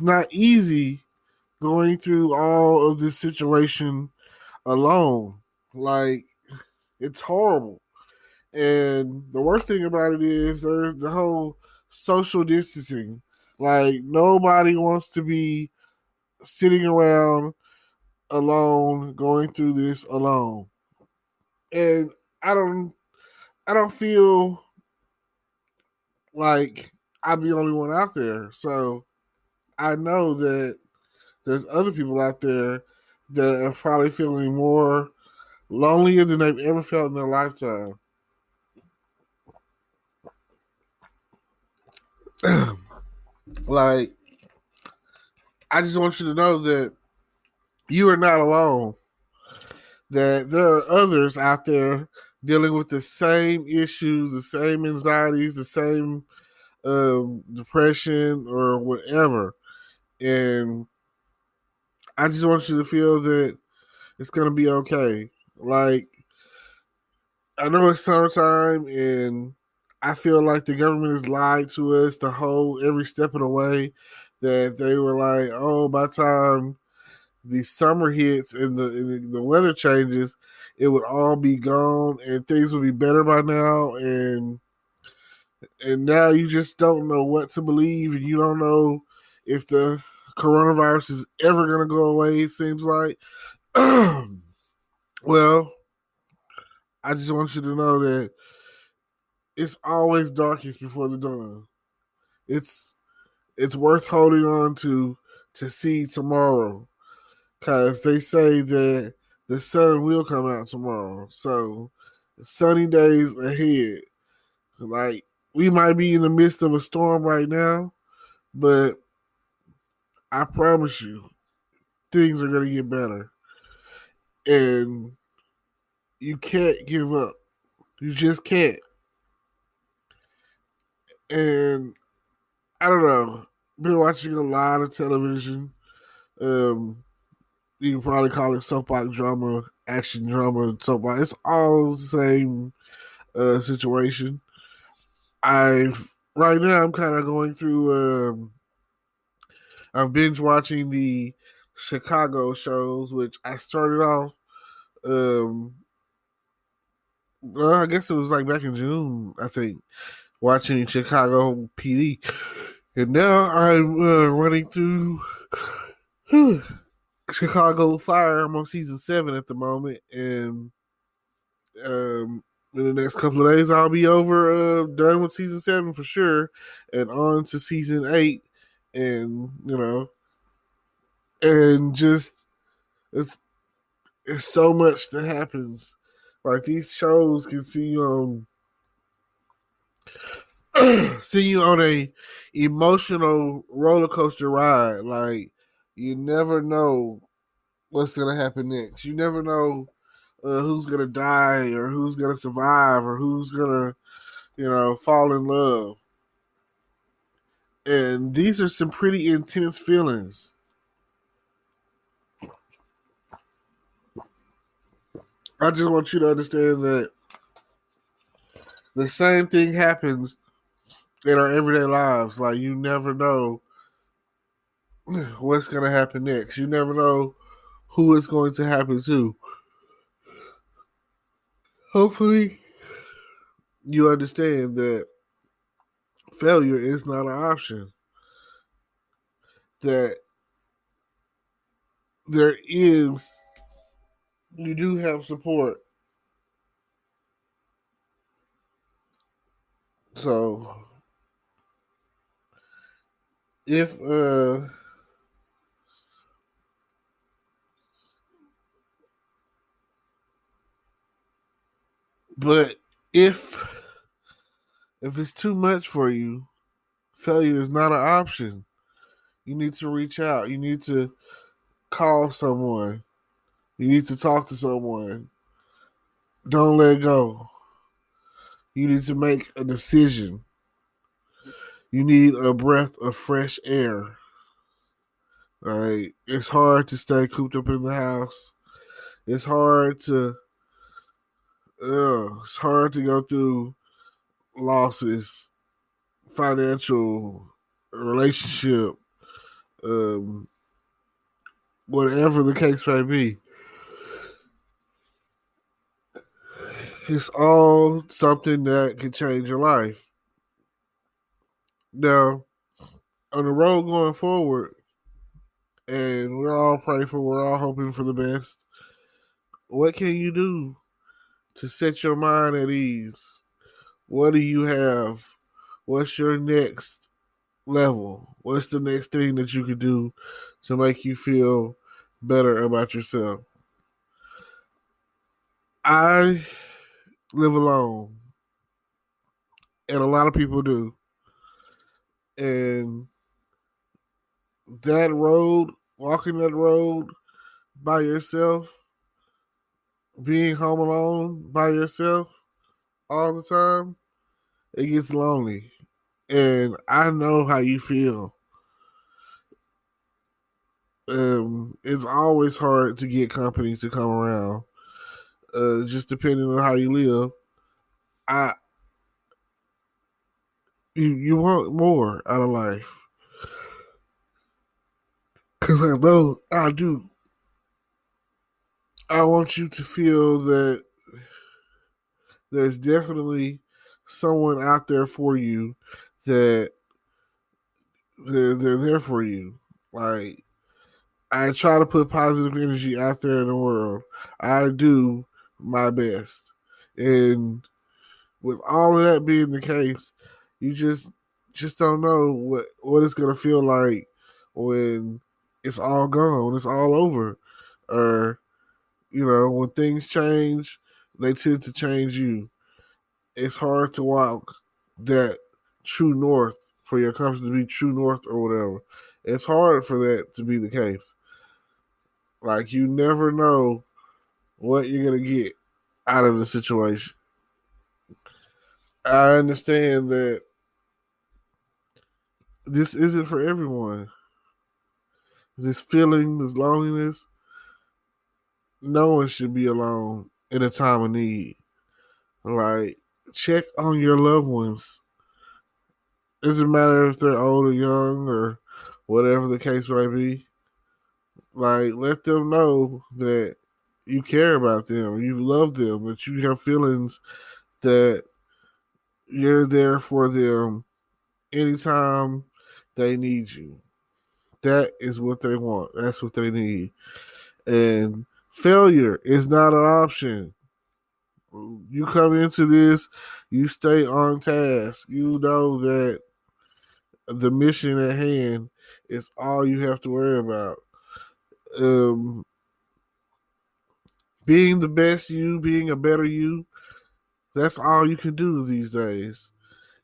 not easy going through all of this situation alone. Like, it's horrible. And the worst thing about it is there's the whole social distancing. Like, nobody wants to be sitting around alone going through this alone. And I don't feel like I'm the only one out there. So I know that there's other people out there that are probably feeling more lonelier than they've ever felt in their lifetime. Like, I just want you to know that you are not alone. That there are others out there dealing with the same issues, the same anxieties, the same depression or whatever. And I just want you to feel that it's going to be okay. Like, I know it's summertime, and I feel like the government has lied to us the whole every step of the way. That they were like, oh, by the time the summer hits and the weather changes, it would all be gone and things would be better by now. And now you just don't know what to believe, and you don't know if the coronavirus is ever going to go away, it seems like. Well, I just want you to know that it's always darkest before the dawn. It's worth holding on to see tomorrow, because they say that the sun will come out tomorrow. So sunny days ahead. Like, we might be in the midst of a storm right now, but I promise you, things are going to get better. And you can't give up. You just can't. And I don't know. Been watching a lot of television. Um, you can probably call it soap opera drama, action drama, soap opera. It's all the same situation. Right now I'm kind of going through. I'm binge watching the Chicago shows, which I started off. Um, well, I guess it was like back in June, I think, watching Chicago PD, and now I'm running through Chicago Fire. I'm on season 7 at the moment, and in the next couple of days, I'll be over done with season 7 for sure, and on to season 8, and and just it's so much that happens. Like, these shows can see you on see you on a emotional roller coaster ride. Like, you never know what's gonna happen next. You never know who's gonna die or who's gonna survive or who's gonna fall in love. And these are some pretty intense feelings. I just want you to understand that the same thing happens in our everyday lives. Like, you never know what's going to happen next. You never know who it's going to happen to. Hopefully, you understand that failure is not an option. That you do have support. So, if but if it's too much for you, failure is not an option. You need to reach out. You need to call someone. You need to talk to someone. Don't let go. You need to make a decision. You need a breath of fresh air. Right? It's hard to stay cooped up in the house. It's hard to go through losses, financial, relationship, um, whatever the case may be. It's all something that can change your life. Now, on the road going forward, and we're all praying for, we're all hoping for the best. What can you do to set your mind at ease? What do you have? What's your next level? What's the next thing that you could do to make you feel better about yourself? I live alone, and a lot of people do. And that road, walking that road by yourself, being home alone by yourself all the time, it gets lonely. And I know how you feel. It's always hard to get company to come around. Just depending on how you live. I you want more out of life. Cause I know I do. I want you to feel that there's definitely someone out there for you, that they're there for you. Like, I try to put positive energy out there in the world. I do my best. And with all of that being the case, you just don't know what it's gonna feel like when it's all gone, when it's all over. Or, when things change, they tend to change you. It's hard to walk that true north for your compass to be true north or whatever. It's hard for that to be the case. Like you never know what you're gonna get out of the situation. I understand that this isn't for everyone. This feeling, this loneliness, no one should be alone in a time of need. Like, check on your loved ones. It doesn't matter if they're old or young or whatever the case may be. Like, let them know that you care about them, you love them, that you have feelings, that you're there for them anytime they need you. That is what they want. That's what they need. And failure is not an option. You come into this, you stay on task. You know that the mission at hand is all you have to worry about. Um, being the best you, being a better you, that's all you can do these days.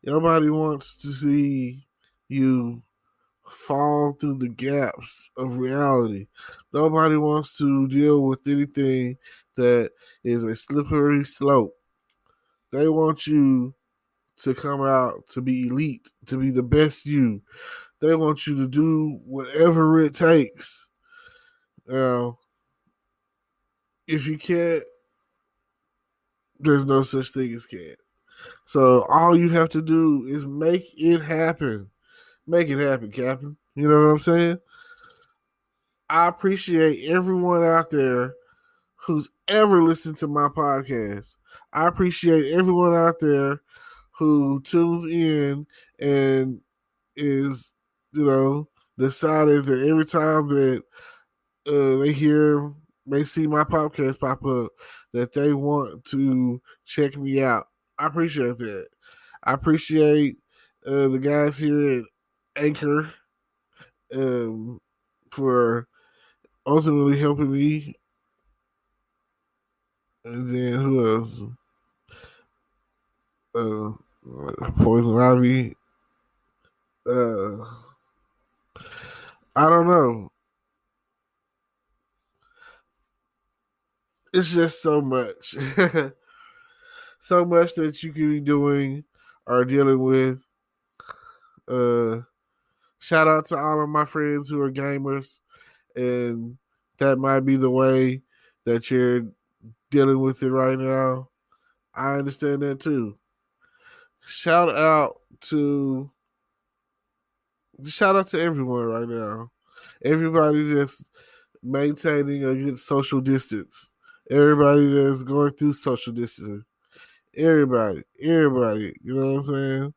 Nobody wants to see you fall through the gaps of reality. Nobody wants to deal with anything that is a slippery slope. They want you to come out to be elite, to be the best you. They want you to do whatever it takes. Now, if you can't, there's no such thing as can't. So all you have to do is make it happen. Make it happen, Captain. You know what I'm saying? I appreciate everyone out there who's ever listened to my podcast. I appreciate everyone out there who tunes in and is, decided that every time that they see my podcast pop up, that they want to check me out. I appreciate that. I appreciate the guys here at Anchor for ultimately helping me. And then who else? Poison Ivy. I don't know. It's just so much. So much that you can be doing or dealing with. Shout out to all of my friends who are gamers, and that might be the way that you're dealing with it right now. I understand that too. Shout out to everyone right now. Everybody that's maintaining a good social distance. Everybody that's going through social distancing. Everybody. You know what I'm saying?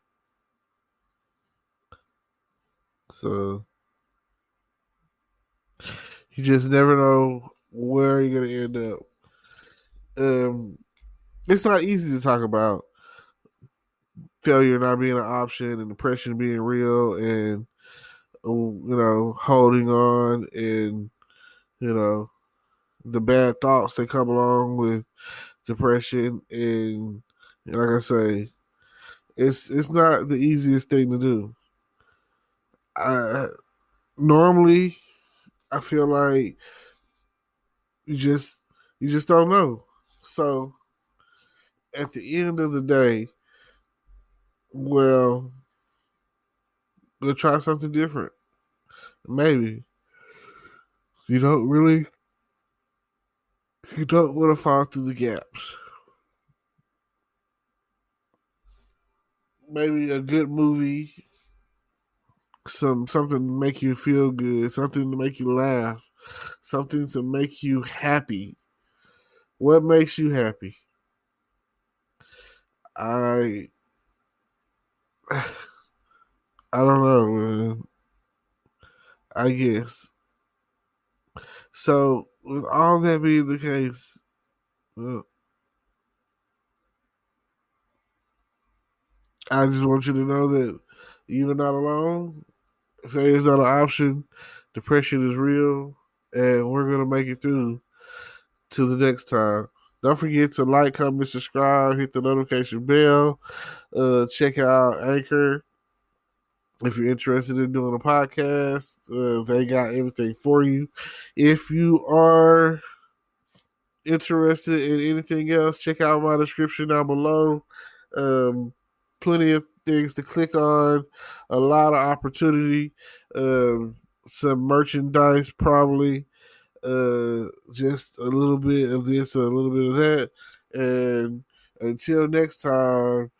So you just never know where you're gonna end up. It's not easy to talk about failure not being an option and depression being real and holding on and the bad thoughts that come along with depression and like I say, it's not the easiest thing to do. Normally I feel like you just don't know. So at the end of the day, well, we'll try something different. Maybe you don't want to fall through the gaps. Maybe a good movie, something to make you feel good, something to make you laugh, something to make you happy. What makes you happy? I don't know, man. I guess. So, with all that being the case, I just want you to know that you're not alone. Failure is not an option. Depression is real, and we're gonna make it through to the next time. Don't forget to like, comment, subscribe, hit the notification bell. Check out Anchor if you're interested in doing a podcast. They got everything for you. If you are interested in anything else, check out my description down below. Plenty of things to click on, a lot of opportunity, some merchandise probably, just a little bit of this, a little bit of that. And until next time,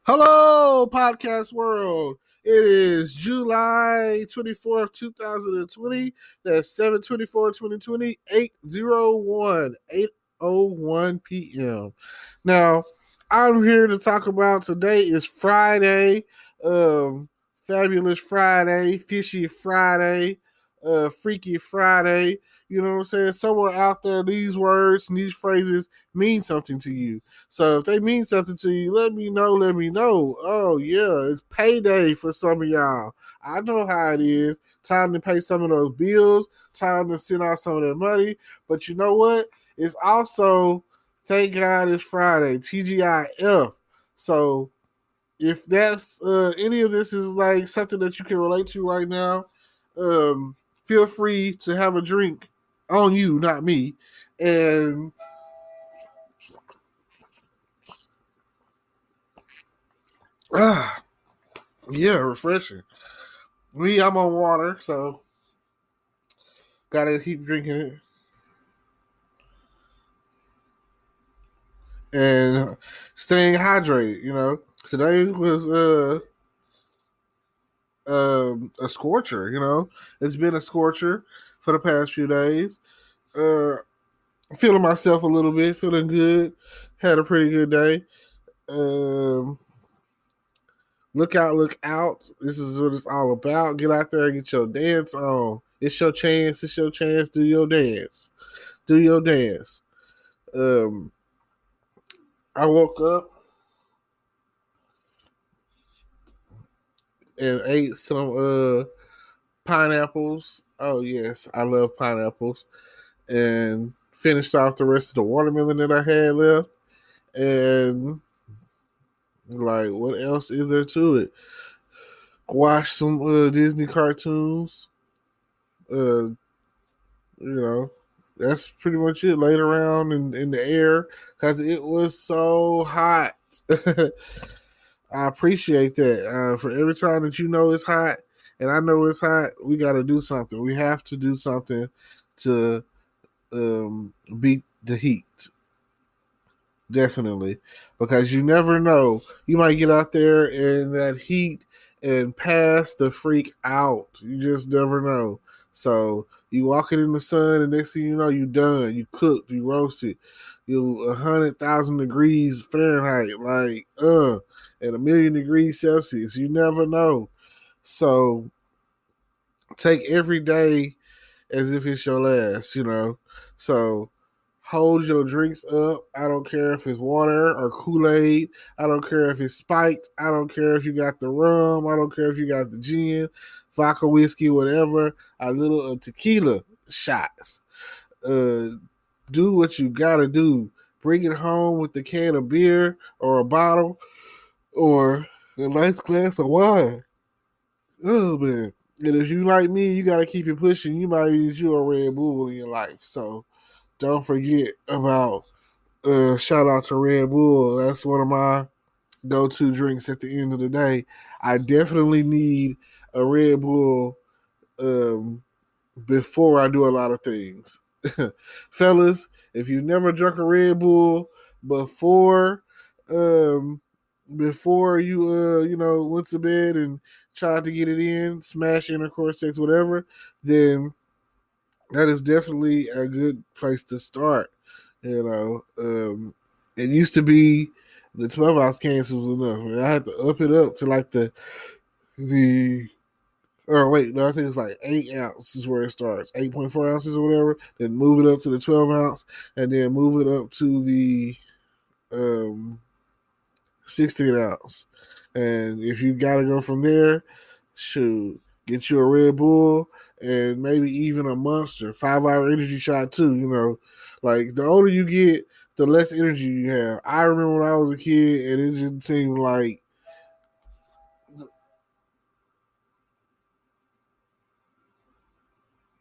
hello, podcast world. It is July 24th, 2020. That's 7/24/2020, 8:01 p.m. Now, I'm here to talk about today is Friday. Fabulous Friday, Fishy Friday, Freaky Friday. You know what I'm saying? Somewhere out there, these words and these phrases mean something to you. So if they mean something to you, let me know. Let me know. Oh, yeah, it's payday for some of y'all. I know how it is. Time to pay some of those bills. Time to send out some of that money. But you know what? It's also, thank God it's Friday. TGIF. So if that's any of this is like something that you can relate to right now, feel free to have a drink on you, not me. And yeah, refreshing. Me, I'm on water, so gotta keep drinking it. And staying hydrated, you know. Today was a scorcher, you know. It's been a scorcher for the past few days. Feeling myself a little bit, feeling good. Had a pretty good day. Look out, look out. This is what it's all about. Get out there and get your dance on. It's your chance. It's your chance. Do your dance. Do your dance. I woke up and ate some pineapples. Oh, yes. I love pineapples. And finished off the rest of the watermelon that I had left. And like, what else is there to it? Watch some Disney cartoons. You know, that's pretty much it. Laid around in the air because it was so hot. I appreciate that. For every time that you know it's hot and I know it's hot, we got to do something. We have to do something to beat the heat. Definitely. Because you never know. You might get out there in that heat and pass the freak out. You just never know. So you walking in the sun, and next thing you know, you done. You cooked. You roasted. You 100,000 degrees Fahrenheit, like and 1,000,000 degrees Celsius. You never know. So take every day as if it's your last. You know. So hold your drinks up. I don't care if it's water or Kool-Aid. I don't care if it's spiked. I don't care if you got the rum. I don't care if you got the gin, vodka, whiskey, whatever. A little tequila shots. Do what you gotta do. Bring it home with the can of beer or a bottle or a nice glass of wine. Oh man. And if you like me, you gotta keep it pushing. You might use you a Red Bull in your life. So don't forget about shout out to Red Bull. That's one of my go-to drinks at the end of the day. I definitely need a Red Bull before I do a lot of things. Fellas, if you never drunk a Red Bull before before you went to bed and tried to get it in, smash intercourse sex, whatever, then that is definitely a good place to start. You know, it used to be the 12-ounce cans was enough. I had to up it up to like the or wait, no, I think it's like 8 ounces is where it starts, 8.4 ounces or whatever. Then move it up to the 12 ounce, and then move it up to the 16 ounce. And if you gotta go from there, shoot, get you a Red Bull and maybe even a Monster 5 hour energy shot too. Like the older you get, the less energy you have. I remember when I was a kid, and it just seemed like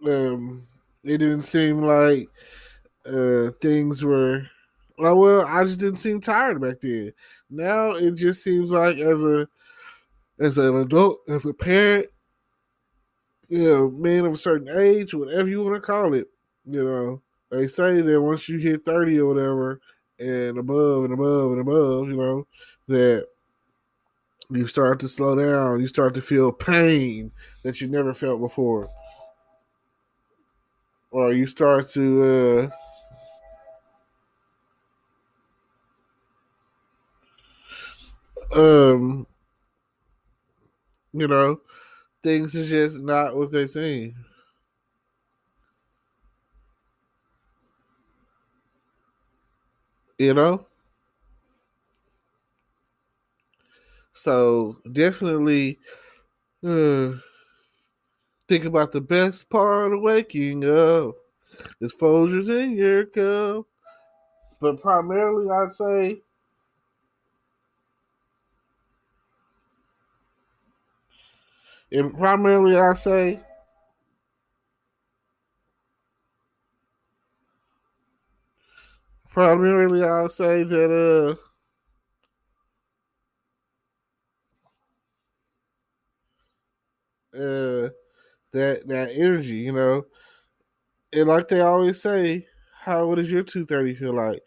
it didn't seem like things were like, well, I just didn't seem tired back then. Now it just seems like as an adult, as a parent, man of a certain age, whatever you want to call it, they say that once you hit 30 or whatever, and above and above and above, that you start to slow down, you start to feel pain that you never felt before, or you start to um you know things are just not what they seem. you know so definitely uh, think about the best part of waking up is Folgers in your cup. But primarily I say that that energy, and like they always say, what does your 2:30 feel like?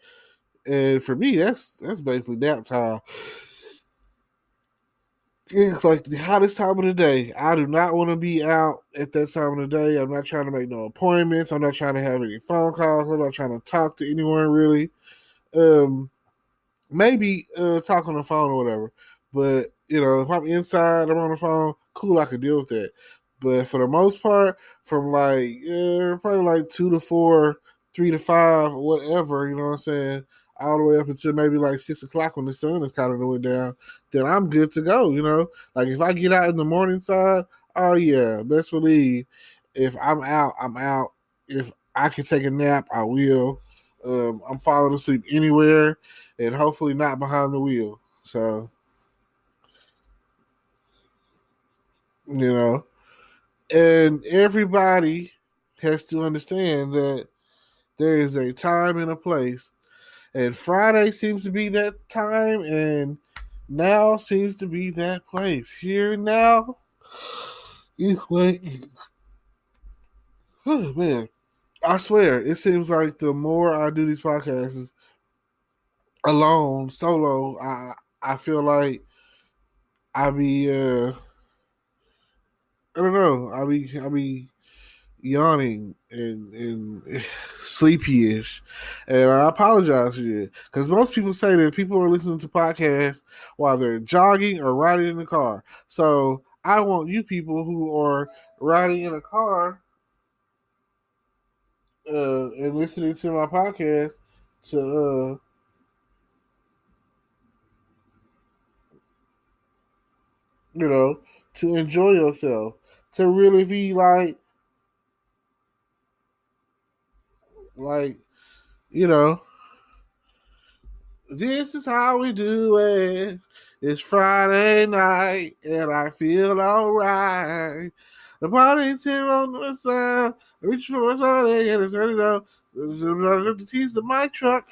And for me, that's basically nap time. It's like the hottest time of the day. I do not want to be out at that time of the day. I'm not trying to make no appointments. I'm not trying to have any phone calls. I'm not trying to talk to anyone really. Um, Maybe talk on the phone or whatever. But if I'm inside, I'm on the phone. Cool, I can deal with that. But for the most part, from like probably like 2 to 4, 3 to 5, whatever, you know what I'm saying, all the way up until maybe like 6 o'clock when the sun is kind of going down, then I'm good to go. Like if I get out in the morning side, oh yeah, best believe if I'm out, I'm out. If I can take a nap, I will. I'm falling asleep anywhere, and hopefully not behind the wheel. So, you know, and everybody has to understand that there is a time and a place, and Friday seems to be that time, and now seems to be that place. Here now is what, oh man, I swear, it seems like the more I do these podcasts alone, solo, I feel like I be I don't know. I be yawning and sleepy-ish, and I apologize for you because most people say that people are listening to podcasts while they're jogging or riding in the car. So I want you people who are riding in a car and listening to my podcast to you know to enjoy yourself, to really be like you know this is how we do it. It's Friday night and I feel alright. The party's here on the side. I reach for my Sunday and turn it up. The keys to my truck.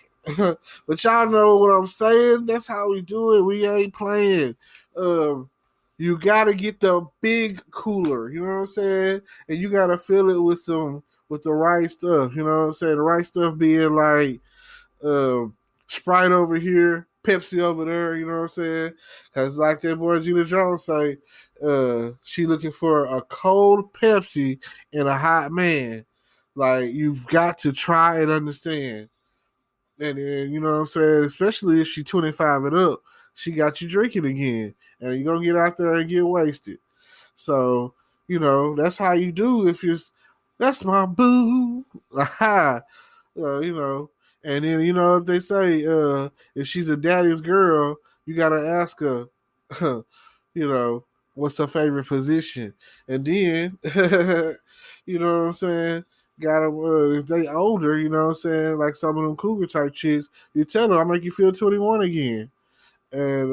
But y'all know what I'm saying. That's how we do it. We ain't playing. Um, you gotta get the big cooler. You know what I'm saying? And you gotta fill it with the right stuff. You know what I'm saying? The right stuff being like Sprite over here, Pepsi over there, you know what I'm saying? Because like that boy Gina Jones say, she looking for a cold Pepsi and a hot man. Like you've got to try and understand. And then, you know what I'm saying? Especially if she 25 and up, she got you drinking again. And you're going to get out there and get wasted. So, that's how you do if you're, that's my boo. Aha. You know. And then if they say if she's a daddy's girl, you gotta ask her, you know, what's her favorite position, and then you know what I'm saying. Got them if they older, you know what I'm saying. Like some of them cougar type chicks, you tell them I make you feel 21 again, and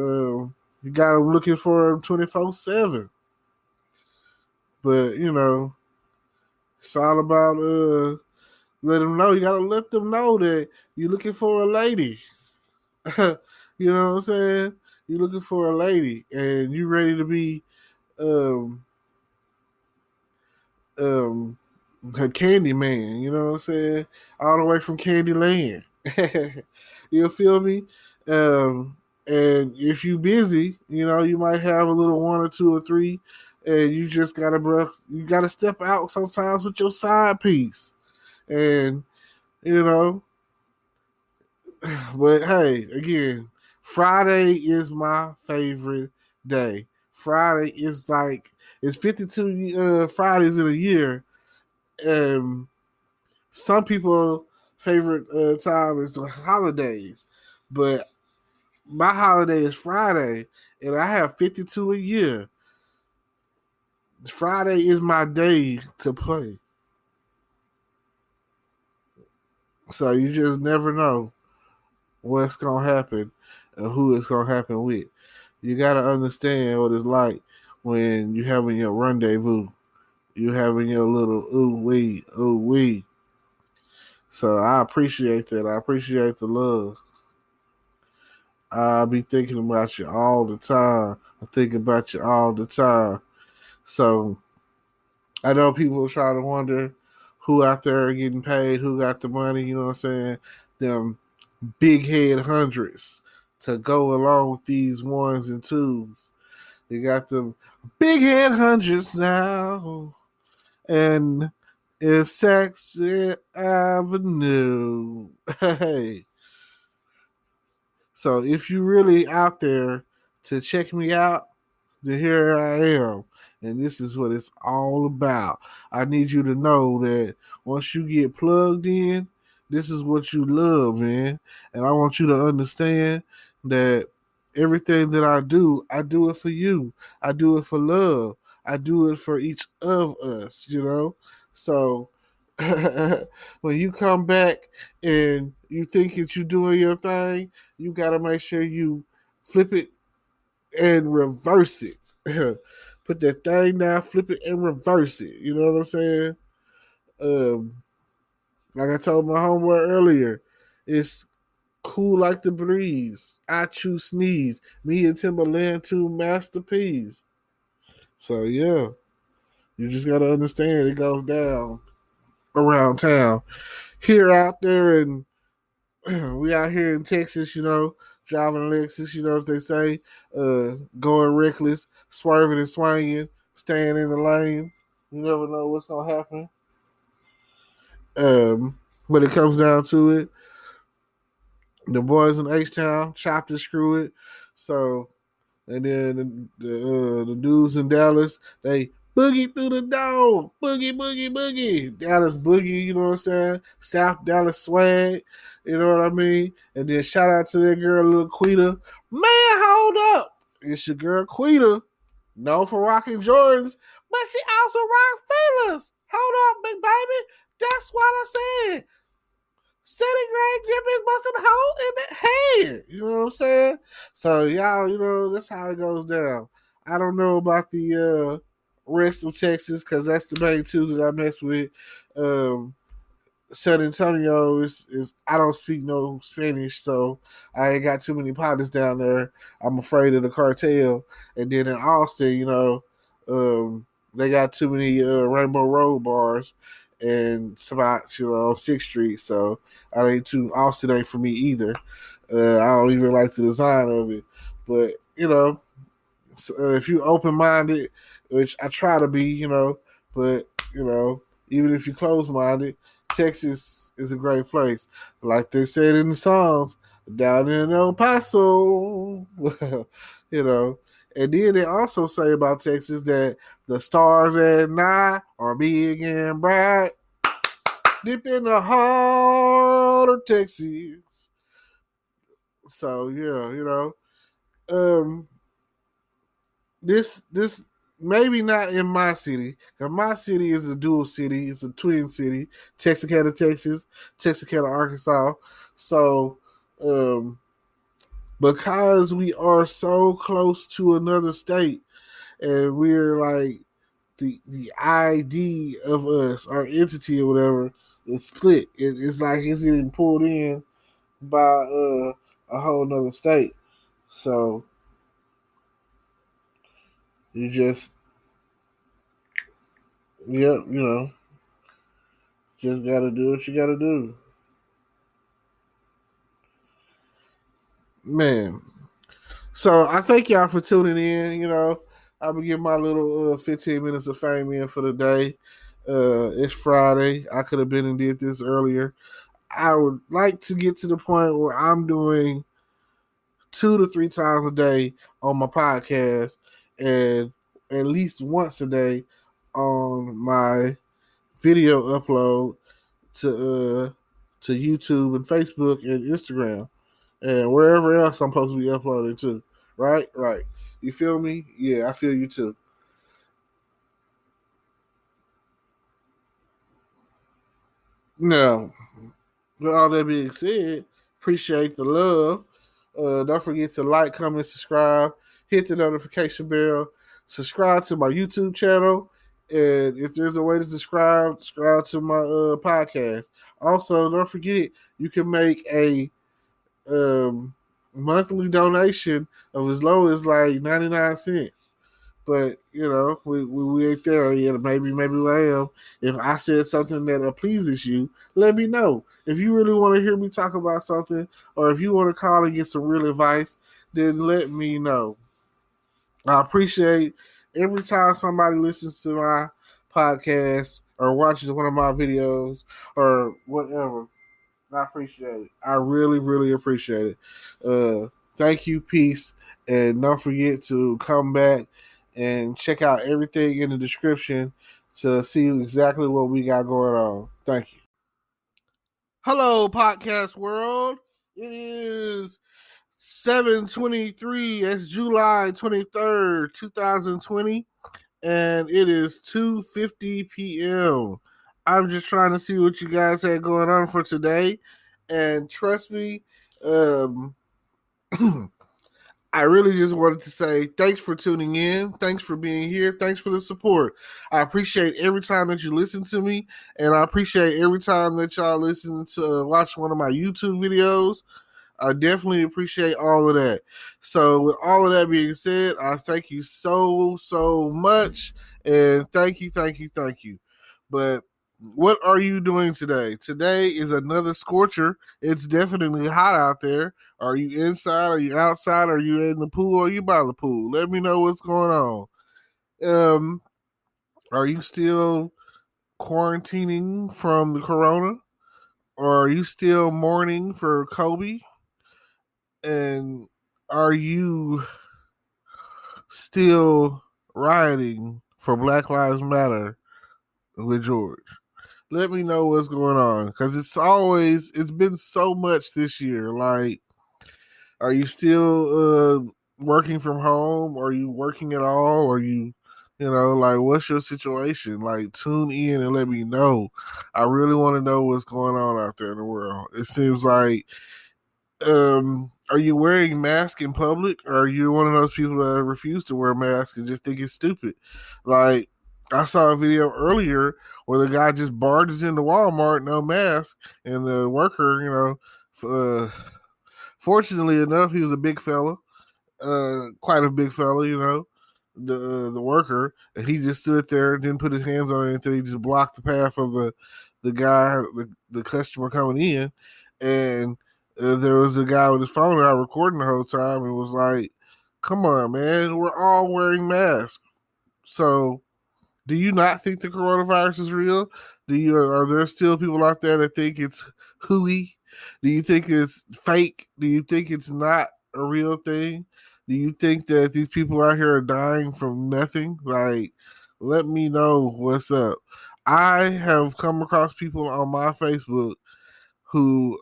you got them looking for 24/7. But you know, it's all about let them know. You gotta let them know that you're looking for a lady. You know what I'm saying? You're looking for a lady, and you ready to be um um her candy man, you know what I'm saying? All the way from Candyland. You feel me? And if you busy, you know, you might have a little one or two or three, and you just gotta you gotta step out sometimes with your side piece. And, you know, but hey, again, Friday is my favorite day. Friday is like it's 52 Fridays in a year. And some people favorite time is the holidays, but my holiday is Friday, and I have 52 a year. Friday is my day to play, so you just never know what's gonna happen and who it's gonna happen with. You gotta understand what it's like when you having your rendezvous, you having your little ooh wee. So I appreciate that. I appreciate the love. I be thinking about you all the time. I think about you all the time. So I know people try to wonder who out there getting paid, who got the money, you know what I'm saying? Them big head hundreds to go along with these ones and twos. You got them big head hundreds now. And it's Sexy Avenue. Hey. So if you really out there to check me out, then here I am. And this is what it's all about. I need you to know that once you get plugged in, this is what you love, man. And I want you to understand that everything that I do it for you. I do it for love. I do it for each of us, you know? So when you come back and you think that you're doing your thing, you got to make sure you flip it and reverse it. Put that thing down, flip it and reverse it. You know what I'm saying? Um, like I told my homeboy earlier, it's cool like the breeze. I choose sneeze. Me and Timberland two masterpiece. So yeah, you just gotta understand it goes down around town. Here out there and we out here in Texas, you know, driving a Lexus, you know, as they say, going reckless, swerving and swinging, staying in the lane. You never know what's gonna happen. When it comes down to it, the boys in H Town chopped and screw it. So and then the dudes in Dallas, they boogie through the dome. Boogie, boogie, boogie. Dallas boogie, you know what I'm saying? South Dallas swag, you know what I mean? And then shout out to that girl, little Quita. Man, hold up. It's your girl Quita, known for rocking Jordans, but she also rock feelers. Hold up, big baby. That's what I said. Setting grade gripping busting hole in the head. You know what I'm saying? So y'all, you know, that's how it goes down. I don't know about the rest of Texas because that's the main two that I mess with. Um, San Antonio is I don't speak no Spanish, so I ain't got too many partners down there. I'm afraid of the cartel. And then in Austin, you know, they got too many Rainbow Road bars and spots, you know, on 6th Street. So I ain't too Austin ain't for me either. I don't even like the design of it, but you know, if you open minded, which I try to be, you know, but you know, even if you close minded, Texas is a great place. Like they said in the songs, down in El Paso, you know. And then they also say about Texas that the stars at night are big and bright, deep in the heart of Texas. So yeah, you know, um, this maybe not in my city, because my city is a dual city. It's a twin city, Texarkana, Texas, Texarkana, Arkansas. So, um, because we are so close to another state, and we're like the ID of us, our entity or whatever, is split. It's like it's getting pulled in by a whole nother state. So you just, yeah, just gotta do what you gotta do, man. So I thank y'all for tuning in. I'm gonna give my little 15 minutes of fame in for the day. It's Friday. I could have been and did this earlier. I would like to get to the point where I'm doing 2 to 3 times a day on my podcast, and at least once a day on my video upload to YouTube and Facebook and Instagram and wherever else I'm supposed to be uploading to. Right? Right. You feel me? Yeah, I feel you too. Now, with all that being said, appreciate the love. Don't forget to like, comment, subscribe, hit the notification bell, subscribe to my YouTube channel, and if there's a way to subscribe to my podcast. Also, don't forget you can make a um, monthly donation of as low as like 99 cents. But we ain't there yet. Maybe I am. If I said something that pleases you, let me know. If you really want to hear me talk about something, or if you want to call and get some real advice, then let me know. I appreciate every time somebody listens to my podcast or watches one of my videos or whatever. I appreciate it. I really, really appreciate it. Thank you, peace, and don't forget to come back and check out everything in the description to see exactly what we got going on. Thank you. Hello, podcast world. It is 7:23. It's July 23rd, 2020, and it is 2:50 p.m. I'm just trying to see what you guys had going on for today, and trust me, um, I really just wanted to say thanks for tuning in. Thanks for being here. Thanks for the support. I appreciate every time that you listen to me, and I appreciate every time that y'all listen to watch one of my YouTube videos. I definitely appreciate all of that. So, with all of that being said, I thank you so, so much. And thank you, thank you, thank you. But what are you doing today? Today is another scorcher. It's definitely hot out there. Are you inside? Are you outside? Are you in the pool? Are you by the pool? Let me know what's going on. Um, are you still quarantining from the corona? Or are you still mourning for Kobe? And are you still rioting for Black Lives Matter with George? Let me know what's going on, because it's been so much this year. Like, are you still working from home? Are you working at all? Are you, like, what's your situation? Like, tune in and let me know. I really want to know what's going on out there in the world. It seems like, are you wearing masks in public, or are you one of those people that refuse to wear masks and just think it's stupid? Like, I saw a video earlier where the guy just barges into Walmart, no mask, and the worker, fortunately enough, he was a big fella, quite a big fella, the worker, and he just stood there, didn't put his hands on anything, he just blocked the path of the guy, the customer coming in, and there was a guy with his phone out recording the whole time and was like, "Come on, man, we're all wearing masks." So, do you not think the coronavirus is real? Are there still people out there that think it's hooey? Do you think it's fake? Do you think it's not a real thing? Do you think that these people out here are dying from nothing? Like, let me know what's up. I have come across people on my Facebook who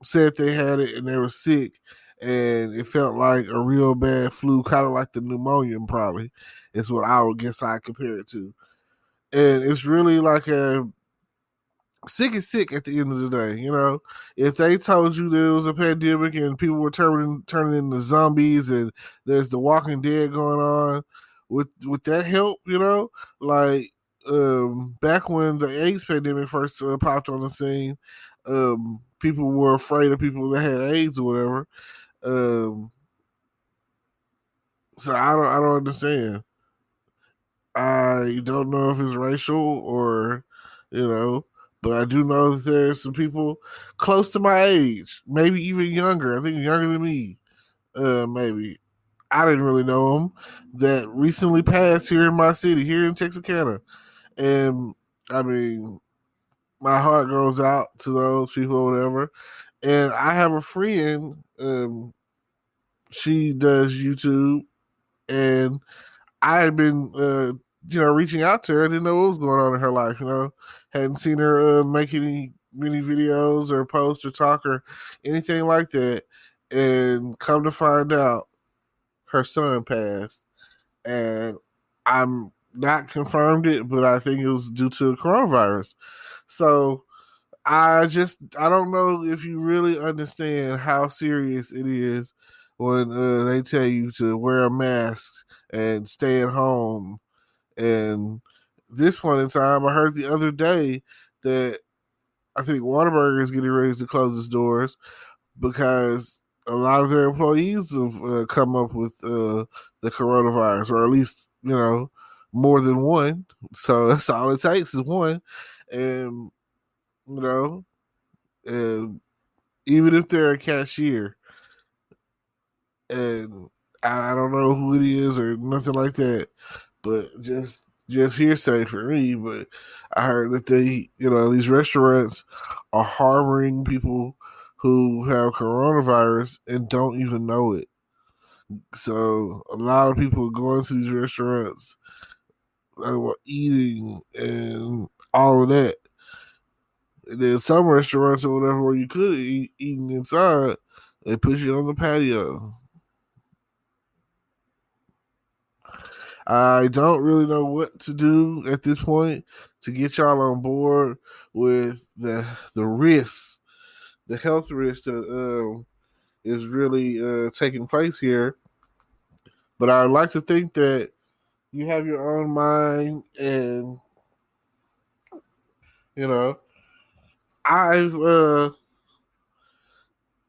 said they had it and they were sick, and it felt like a real bad flu, kind of like the pneumonia. Probably is what I would guess I compare it to, and it's really like a sick is sick at the end of the day. You know, if they told you there was a pandemic and people were turning into zombies and there's the Walking Dead going on, would that help? You know, like back when the AIDS pandemic first popped on the scene, people were afraid of people that had AIDS or whatever. Um, so I don't understand. I don't know if it's racial or, you know, but I do know that there's some people close to my age, maybe even younger. I think younger than me. Maybe I didn't really know them that recently passed here in my city, here in Texarkana, and I mean, my heart goes out to those people, or whatever. And I have a friend. She does YouTube, and I had been, reaching out to her. I didn't know what was going on in her life. Hadn't seen her make many videos or post or talk or anything like that. And come to find out, her son passed, and I'm not confirmed it, but I think it was due to coronavirus. So I don't know if you really understand how serious it is when they tell you to wear a mask and stay at home. And this point in time, I heard the other day that I think Whataburger is getting ready to close its doors because a lot of their employees have come up with the coronavirus, or at least more than one. So that's all it takes is one, and you know, and even if they're a cashier, and I don't know who it is or nothing like that, but just hearsay for me. But I heard that these restaurants are harboring people who have coronavirus and don't even know it. So a lot of people are going to these restaurants, eating and all of that. And then some restaurants or whatever where you could eat eating inside, they put you on the patio. I don't really know what to do at this point to get y'all on board with the risks, the health risk that is really taking place here. But I'd like to think that you have your own mind, and you know, I've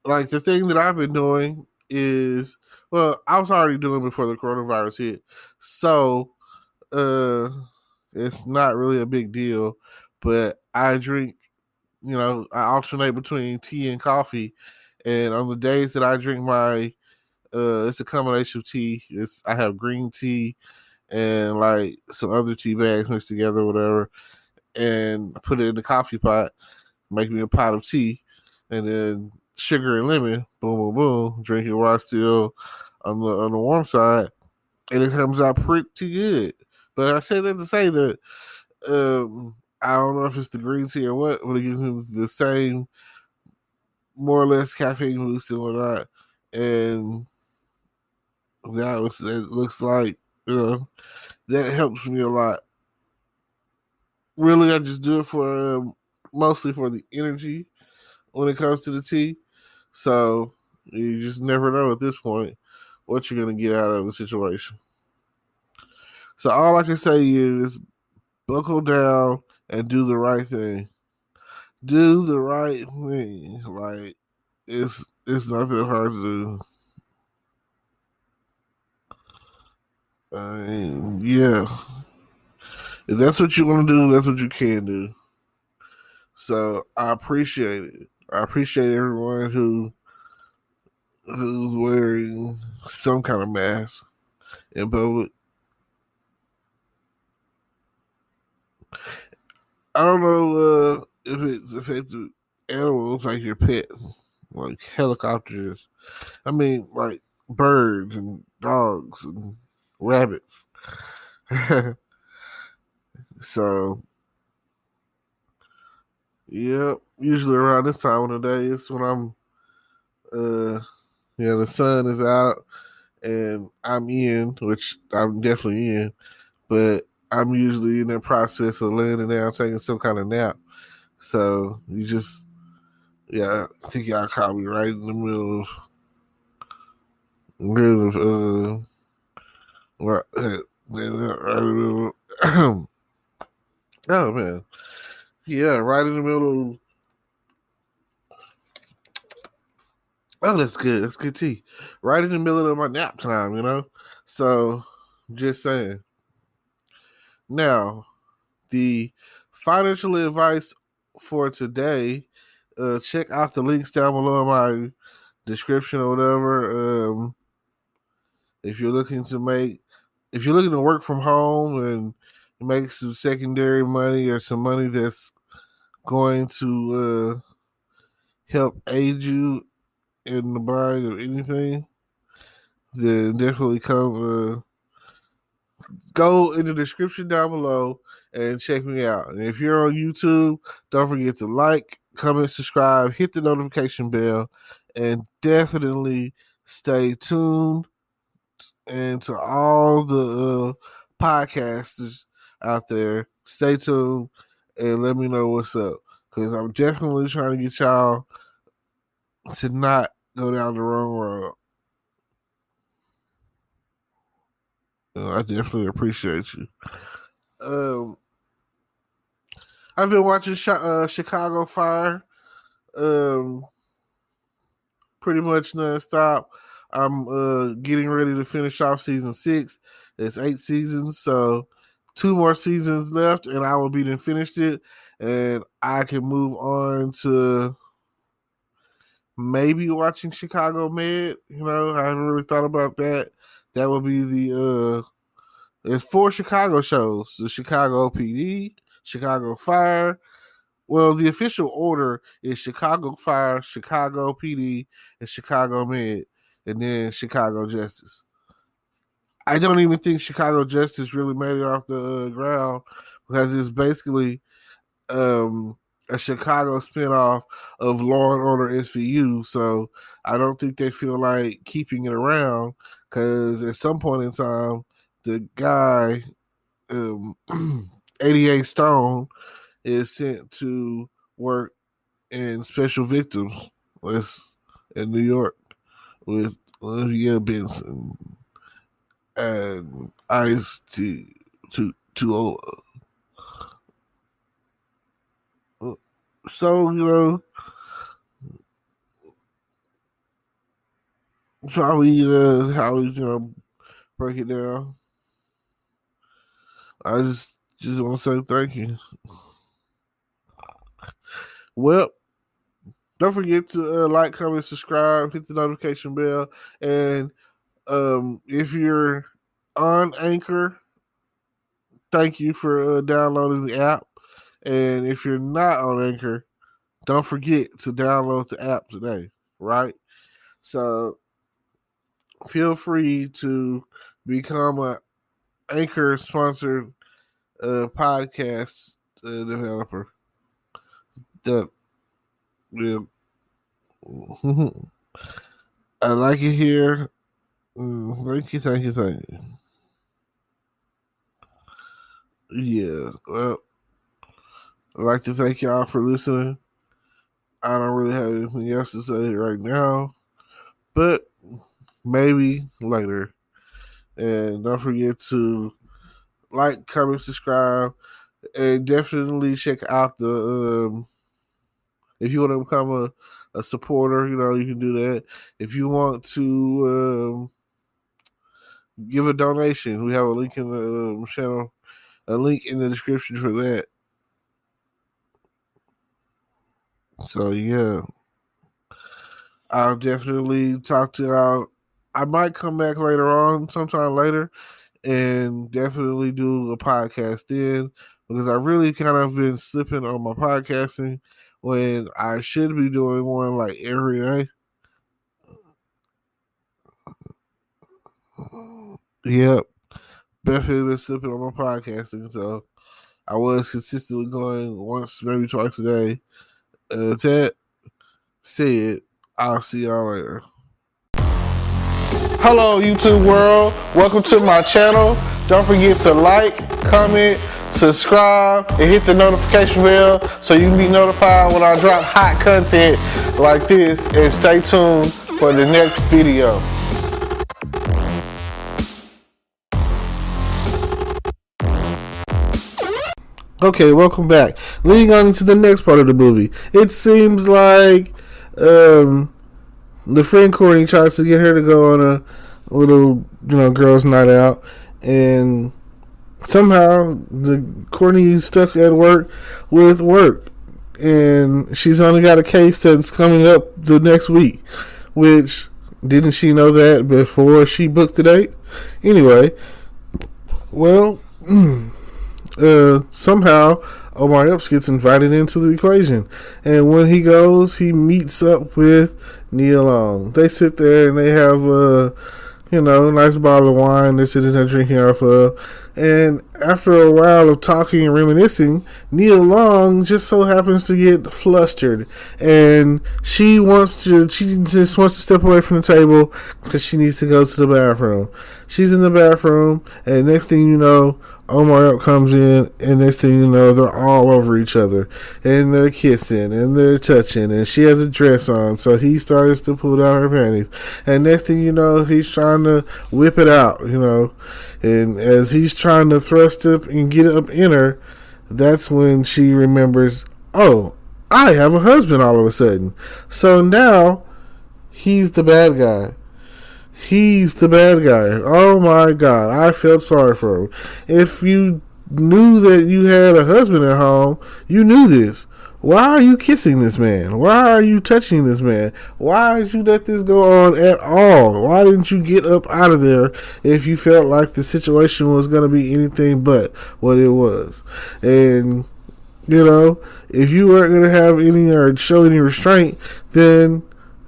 like the thing that I've been doing is, well, I was already doing before the coronavirus hit, so uh, it's not really a big deal. But I drink, I alternate between tea and coffee, and on the days that I drink my, it's a combination of tea. I have green tea and like some other tea bags mixed together, whatever, and I put it in the coffee pot, make me a pot of tea, and then sugar and lemon, boom, boom, boom, drink it while still on the warm side, and it comes out pretty good. But I say that to say that I don't know if it's the green tea or what, but it gives me the same, more or less caffeine boost and whatnot, and that looks like that helps me a lot. Really, I just do it for mostly for the energy when it comes to the tea. So you just never know at this point what you're gonna get out of the situation. So all I can say is buckle down and do the right thing. Do the right thing. Like it's nothing hard to do. Yeah. If that's what you want to do, that's what you can do. So I appreciate it. I appreciate everyone who's wearing some kind of mask in public. I don't know if it's affected animals like your pets, like helicopters. I mean, like birds and dogs and rabbits. So, yeah, usually around this time of the day is when I'm The sun is out and I'm in, which I'm definitely in, but I'm usually in the process of laying down, taking some kind of nap. So you just, I think y'all caught me right in the middle of, right, oh man, yeah, right in the middle. Oh, that's good. That's good tea. Right in the middle of my nap time. So, just saying. Now, the financial advice for today. Check out the links down below in my description or whatever. If you're looking to work from home and make some secondary money or some money that's going to help aid you in the buying of anything, then definitely go in the description down below and check me out. And if you're on YouTube, don't forget to like, comment, subscribe, hit the notification bell, and definitely stay tuned. And to all the podcasters out there, stay tuned and let me know what's up. Because I'm definitely trying to get y'all to not go down the wrong road. I definitely appreciate you. I've been watching Chicago Fire pretty much nonstop. I'm getting ready to finish off season 6. It's 8 seasons, so 2 more seasons left, and I will be done finished it, and I can move on to maybe watching Chicago Med. I haven't really thought about that. That would be there's 4 Chicago shows: the Chicago PD, Chicago Fire. Well, the official order is Chicago Fire, Chicago PD, and Chicago Med, and then Chicago Justice. I don't even think Chicago Justice really made it off the ground because it's basically a Chicago spinoff of Law and Order SVU. So I don't think they feel like keeping it around because at some point in time, the guy, 88 Stone, is sent to work in Special Victims in New York with Olivia Benson and Ice T Tuola. So how we break it down. I just want to say thank you. Well, don't forget to like, comment, subscribe, hit the notification bell, and if you're on Anchor, thank you for downloading the app. And if you're not on Anchor, don't forget to download the app today, right? So feel free to become an Anchor sponsored podcast developer. Yeah. I like it here. Thank you. Yeah, well, I'd like to thank y'all for listening. I don't really have anything else to say right now, but maybe later. And don't forget to like, comment, subscribe, and definitely check out the if you want to become a supporter, you can do that. If you want to give a donation, we have a link in the channel, a link in the description for that. So yeah, I'll definitely talk to y'all. I might come back later on, sometime later, and definitely do a podcast then, because I really kind of been slipping on my podcasting when I should be doing one like every day. Yep, definitely been slipping on my podcasting, so I was consistently going once, maybe twice a day. That said, I'll see y'all later. Hello, YouTube world. Welcome to my channel. Don't forget to like, comment, subscribe, and hit the notification bell so you can be notified when I drop hot content like this. And stay tuned for the next video. Okay, welcome back. Leading on into the next part of the movie. It seems like the friend Courtney tries to get her to go on a little, girls' night out, and somehow the Courtney stuck at work with work, and she's only got a case that's coming up the next week. Which, didn't she know that before she booked the date? Anyway, well, somehow Omar Epps gets invited into the equation, and when he goes, he meets up with Nia Long. They sit there and they have a nice bottle of wine they're sitting there drinking off of, and after a while of talking and reminiscing, Nia Long just so happens to get flustered, and she just wants to step away from the table because she needs to go to the bathroom. She's in the bathroom, and next thing you know, Omar Epps comes in, and next thing you know, they're all over each other, and they're kissing, and they're touching, and she has a dress on, so he starts to pull down her panties, and next thing you know, he's trying to whip it out, and as he's trying to thrust up and get up in her, that's when she remembers, oh, I have a husband all of a sudden. So now, he's the bad guy. He's the bad guy. Oh my God, I felt sorry for him. If you knew that you had a husband at home, you knew this. Why are you kissing this man? Why are you touching this man? Why did you let this go on at all? Why didn't you get up out of there if you felt like the situation was going to be anything but what it was? And, if you weren't going to have any or show any restraint, then,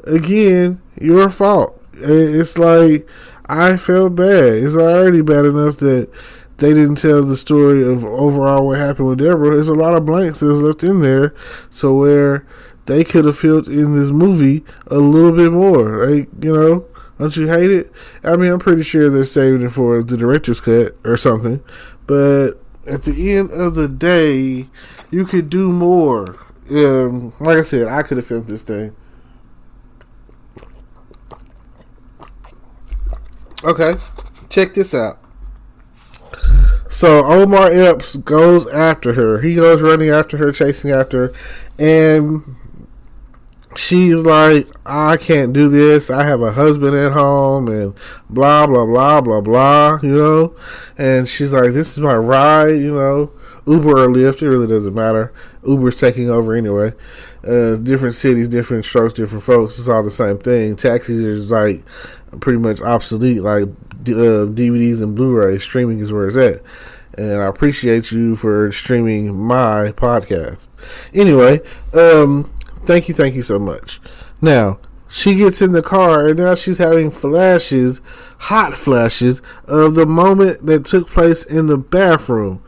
again, your fault. It's like, I felt bad. It's already bad enough that they didn't tell the story of overall what happened with Deborah. There's a lot of blanks that's left in there, so where they could have filled in this movie a little bit more. Like, don't you hate it? I mean, I'm pretty sure they're saving it for the director's cut or something, but at the end of the day, you could do more. Like I said, I could have filmed this thing. Okay, check this out. So Omar Epps goes after her. He goes running after her, chasing after her, and she's like, I can't do this. I have a husband at home, and blah, blah, blah, blah, blah, And she's like, this is my ride, Uber or Lyft, it really doesn't matter. Uber's taking over anyway. Different cities, different strokes, different folks. It's all the same thing. Taxis is like pretty much obsolete, like DVDs and Blu-rays. Streaming is where it's at. And I appreciate you for streaming my podcast. Anyway, thank you so much. Now, she gets in the car, and now she's having flashes, hot flashes, of the moment that took place in the bathroom.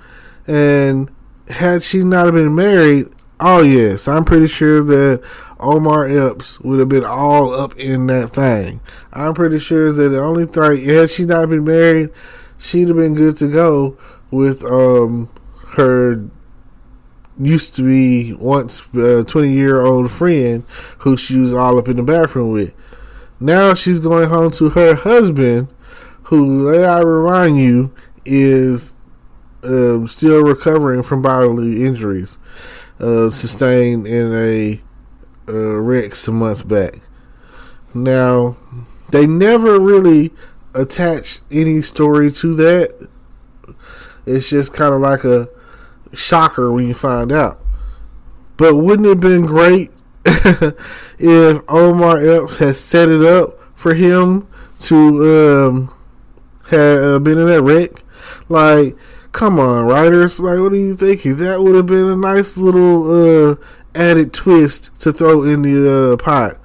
And had she not been married, oh yes, I'm pretty sure that Omar Epps would have been all up in that thing. I'm pretty sure that the only thing, had she not been married, she'd have been good to go with her used to be once 20-year-old friend who she was all up in the bathroom with. Now she's going home to her husband, who, let I remind you, is still recovering from bodily injuries sustained in a wreck some months back. Now, they never really attach any story to that. It's just kind of like a shocker when you find out. But wouldn't it have been great if Omar Epps had set it up for him to have been in that wreck? Like, come on, writers. Like, what are you thinking? That would have been a nice little added twist to throw in the pot.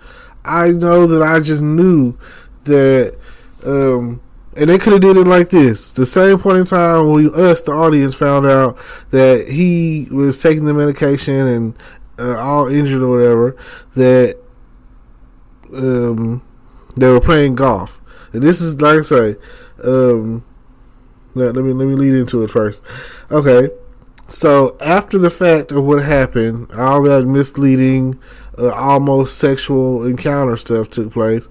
I know that I just knew that, and they could have did it like this. The same point in time when us, the audience, found out that he was taking the medication and all injured or whatever, that they were playing golf. And this is like I say. Let me lead into it first. Okay, so after the fact of what happened, all that misleading, almost sexual encounter stuff took place.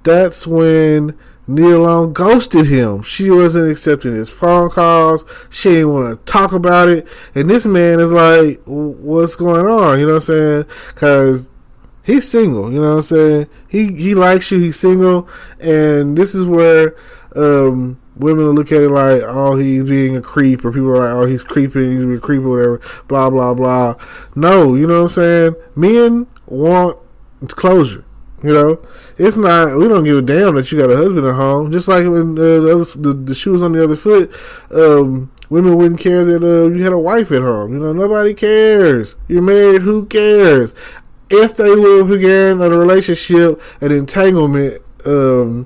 That's when Nia Long ghosted him. She wasn't accepting his phone calls. She didn't want to talk about it. And this man is like, what's going on? You know what I'm saying? Because he's single. You know what I'm saying? He likes you. He's single. And this is where women will look at it like, oh, he's being a creep. Or people are like, oh, he's creeping. He's being a creep or whatever. Blah, blah, blah. No, you know what I'm saying? Men want closure. You know, it's not. We don't give a damn that you got a husband at home. Just like when the shoe was on the other foot, women wouldn't care that you had a wife at home. You know, nobody cares. You're married. Who cares? If they would have began a relationship, an entanglement, you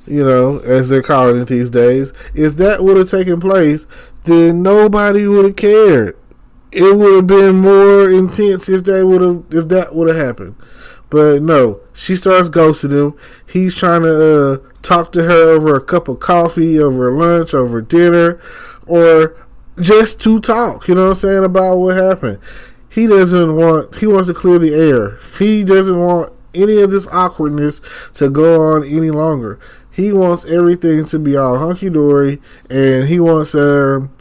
know, as they're calling it these days, if that would have taken place, then nobody would have cared. It would have been more intense if that would have happened. But no, she starts ghosting him. He's trying to talk to her over a cup of coffee, over lunch, over dinner, or just to talk, you know what I'm saying, about what happened. He wants to clear the air. He doesn't want any of this awkwardness to go on any longer. He wants everything to be all hunky-dory, and he wants her,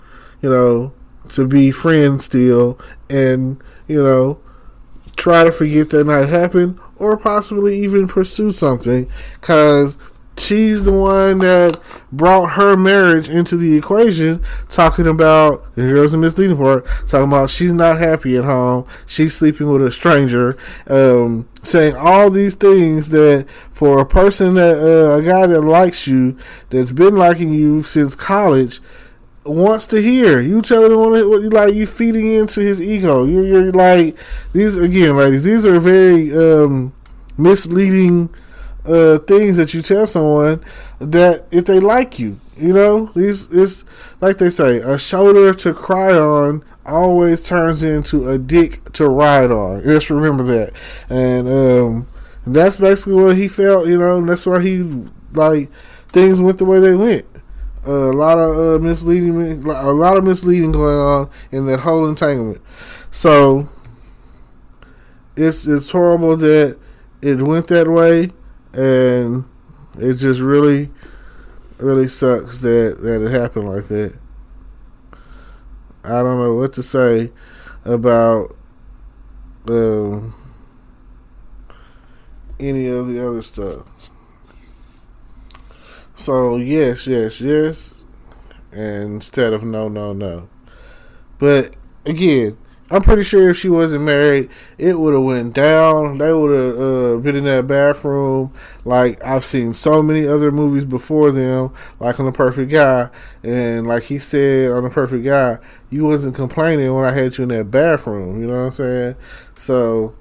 you know, to be friends still, and, you know, try to forget that night happened, or possibly even pursue something, because she's the one that brought her marriage into the equation, talking about, here's the misleading part, talking about she's not happy at home, she's sleeping with a stranger, saying all these things that for a person that, a guy that likes you, that's been liking you since college, wants to hear. You telling him what you like, you feeding into his ego. You're like, these again, ladies, these are very misleading things that you tell someone that if they like you, you know, it's like they say, a shoulder to cry on always turns into a dick to ride on. Just remember that. And that's basically what he felt, you know, and that's why he, like, things went the way they went. A lot of misleading going on in that whole entanglement. So it's horrible that it went that way, and it just really, really sucks that it happened like that. I don't know what to say about any of the other stuff. So yes, and instead of no. But again, I'm pretty sure if she wasn't married, it would have went down. They would have been in that bathroom like I've seen so many other movies before them, like on The Perfect Guy. And like he said on The Perfect Guy, you wasn't complaining when I had you in that bathroom. You know what I'm saying? So,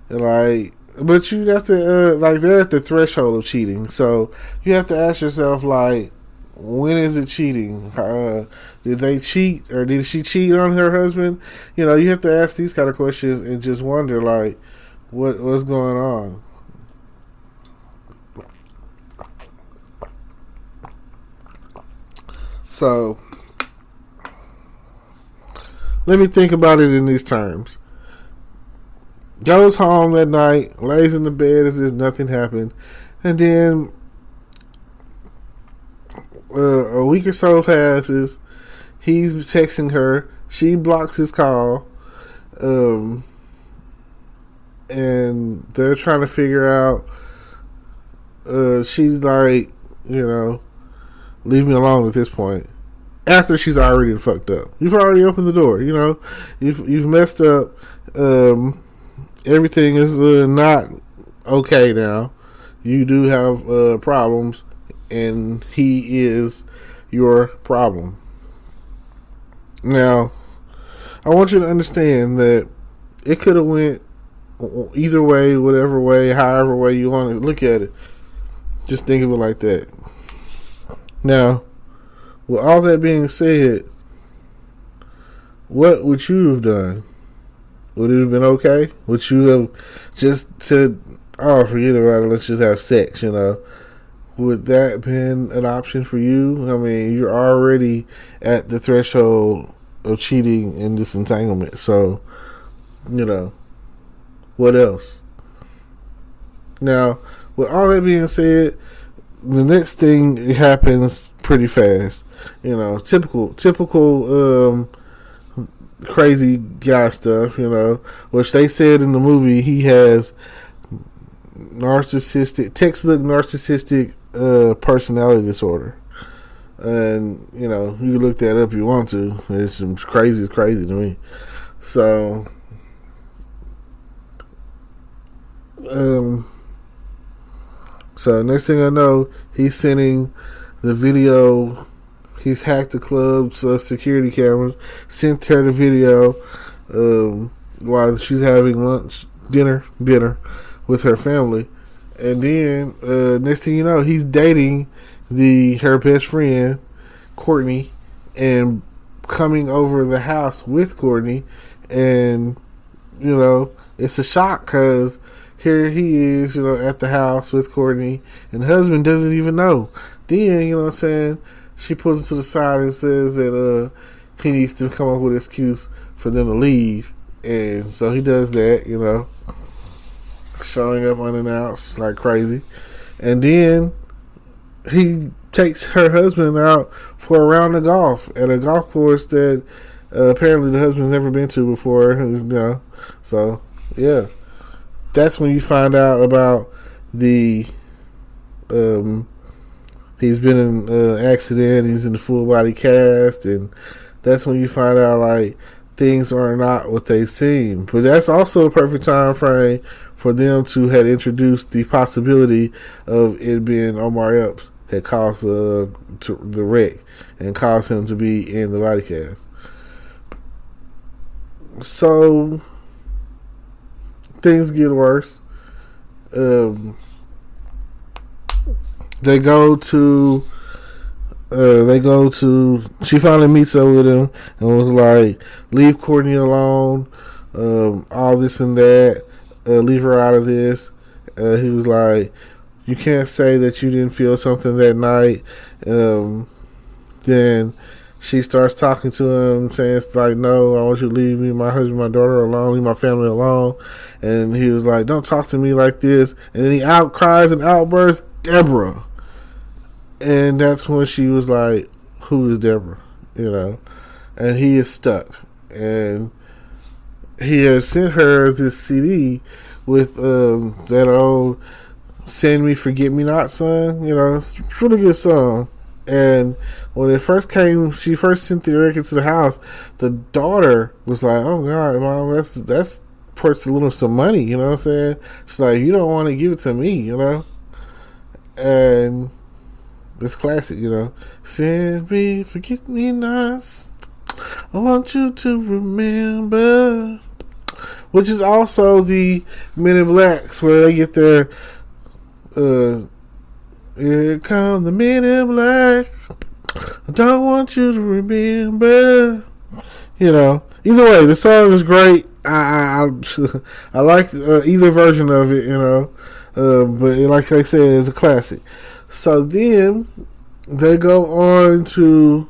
like. But you have to, like, they're at the threshold of cheating. So you have to ask yourself, like, when is it cheating? Did they cheat, or did she cheat on her husband? You know, you have to ask these kind of questions and just wonder, like, what's going on? So let me think about it in these terms. Goes home that night, lays in the bed as if nothing happened, and then a week or so passes. He's texting her. She blocks his call, and they're trying to figure out. She's like, you know, leave me alone at this point. After she's already fucked up, you've already opened the door. You know, you've messed up. Everything is not okay now. You do have problems, and he is your problem. Now, I want you to understand that it could have went either way, whatever way, however way you want to look at it. Just think of it like that. Now, with all that being said, what would you have done? Would it have been okay? Would you have just said, oh, forget about it, let's just have sex, would that been an option for you? I mean, you're already at the threshold of cheating in this entanglement. So, what else? Now, with all that being said, the next thing happens pretty fast. Typical crazy guy stuff, which they said in the movie he has textbook narcissistic personality disorder. And, you look that up if you want to. It's crazy to me. So, next thing I know, he's sending the video. He's hacked the club's security cameras, sent her the video while she's having dinner with her family. And then, next thing you know, he's dating her best friend, Courtney, and coming over the house with Courtney. And, it's a shock because here he is, at the house with Courtney, and the husband doesn't even know. Then, she pulls him to the side and says that he needs to come up with an excuse for them to leave. And so he does that, showing up unannounced like crazy. And then he takes her husband out for a round of golf at a golf course that apparently the husband's never been to before. So, yeah. That's when you find out about the he's been in an accident, he's in the full body cast, and that's when you find out like things are not what they seem. But that's also a perfect time frame for them to have introduced the possibility of it being Omar Epps had caused the wreck and caused him to be in the body cast. So things get worse. They go to she finally meets up with him and was like, leave Courtney alone, all this and that, leave her out of this. He was like, you can't say that you didn't feel something that night. Then she starts talking to him, saying it's like, no, I want you to leave me, my husband, my daughter alone, leave my family alone. And he was like, don't talk to me like this. And then he outcries and outbursts, Deborah. And that's when she was like, who is Deborah? And he is stuck. And he has sent her this CD with that old Send Me Forget Me Not song. It's a really good song. And when it first came, she first sent the record to the house, the daughter was like, oh God, Mom, that's worth a little some money, you know what I'm saying? She's like, you don't want to give it to me, And it's classic, Send me, forget me not. I want you to remember. Which is also the Men in Blacks, where they get their here come the Men in Black. I don't want you to remember. Either way, the song is great. I like either version of it, but like I said, it's a classic. So then they go on to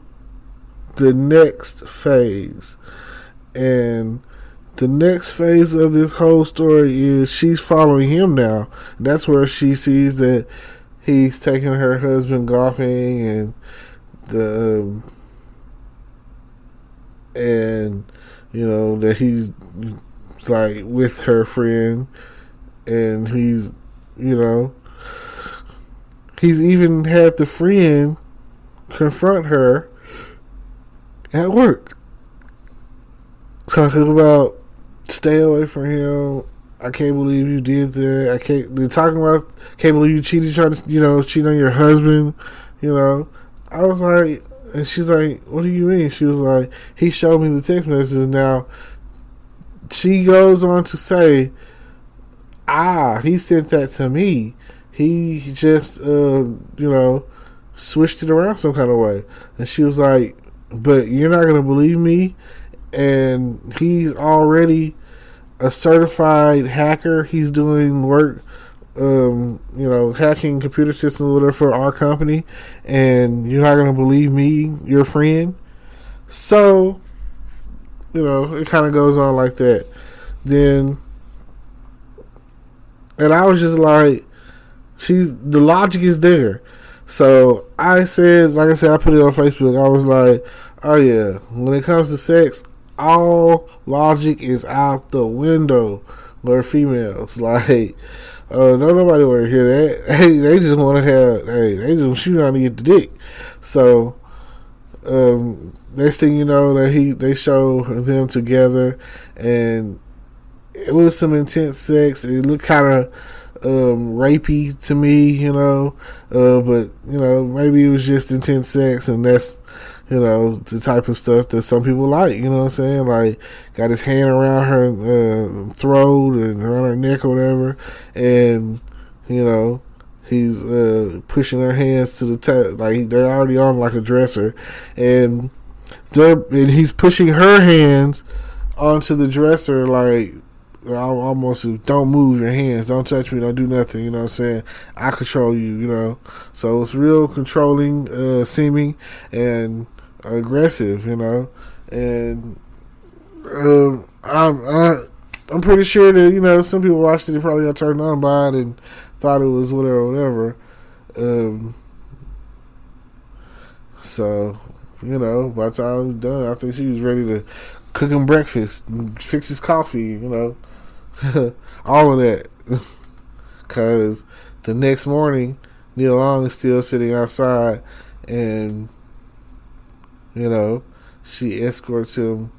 the next phase. And the next phase of this whole story is she's following him now. That's where she sees that he's taking her husband golfing and that he's like with her friend, and he's even had the friend confront her at work, talking about stay away from him. I can't believe you did that. They're talking about can't believe you cheated, trying to cheat on your husband. I was like, and she's like, what do you mean? She was like, he showed me the text messages. Now she goes on to say, he sent that to me. He just switched it around some kind of way. And she was like, but you're not gonna believe me. And he's already a certified hacker. He's doing work hacking computer systems or whatever for our company, and you're not gonna believe me, your friend. So, it kind of goes on like that. Then, and I was just like, the logic is there. So I said, like I said, I put it on Facebook. I was like, oh yeah, when it comes to sex, all logic is out the window. We're females. Like, don't nobody want to hear that. Hey, they just want to have, they just shoot on to get the dick. So, next thing you know, they show them together, and it was some intense sex. It looked kind of rapey to me, but maybe it was just intense sex, and that's the type of stuff that some people like. You know what I'm saying? Like, got his hand around her throat and around her neck or whatever, and he's pushing her hands to the top, like they're already on like a dresser, and he's pushing her hands onto the dresser, like almost, don't move your hands, don't touch me, don't do nothing, you know what I'm saying? I control you, So it's real controlling, seeming, and aggressive, and I'm pretty sure that some people watched it, they probably got turned on by it and thought it was whatever. So by the time it was done, I think she was ready to cook him breakfast, fix his coffee, all of that. Because the next morning, Neil Long is still sitting outside, and she escorts him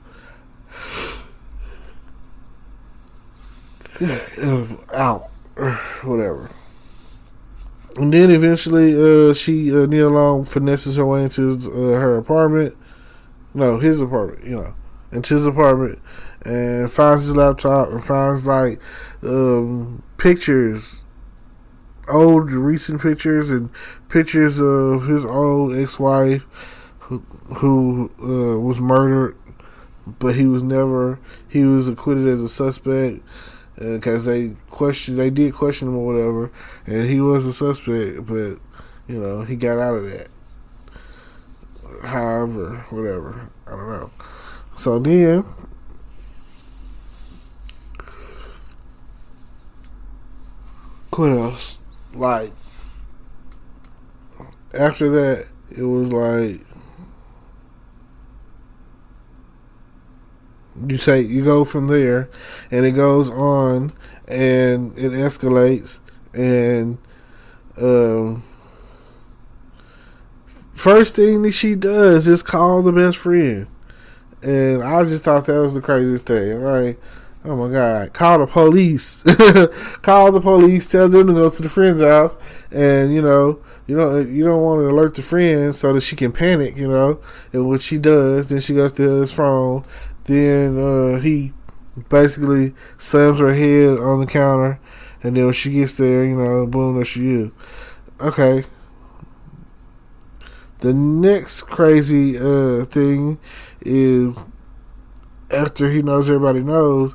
out, whatever. And then eventually, Neil Long finesses her way into her apartment. No, his apartment, into his apartment, and finds his laptop and finds like pictures, old recent pictures, and pictures of his old ex-wife who was murdered, but he was acquitted as a suspect because they did question him or whatever, and he was a suspect, but he got out of that. However, whatever, I don't know. So then, what else? Like, after that, it was like, you go from there, and it goes on, and it escalates, and first thing that she does is call the best friend. And I just thought that was the craziest thing. Like, oh my God, call the police. Call the police, tell them to go to the friend's house, and you don't want to alert the friend so that she can panic, and what she does, then she goes to his phone, then he basically slams her head on the counter, and then when she gets there, boom, there she is. Okay. The next crazy thing is, after he knows everybody knows,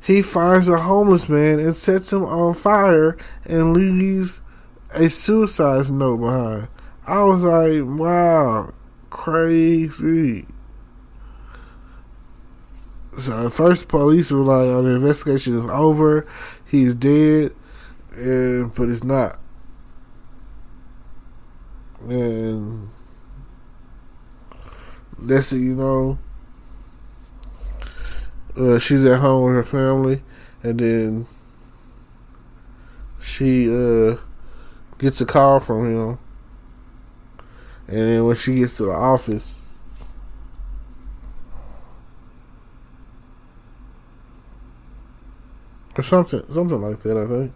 he finds a homeless man and sets him on fire and leaves a suicide note behind. I was like, wow, crazy. So at first, police were like, oh, the investigation is over, he's dead, but it's not. And that's it, she's at home with her family, and then she gets a call from him, and then when she gets to the office, or something like that, I think.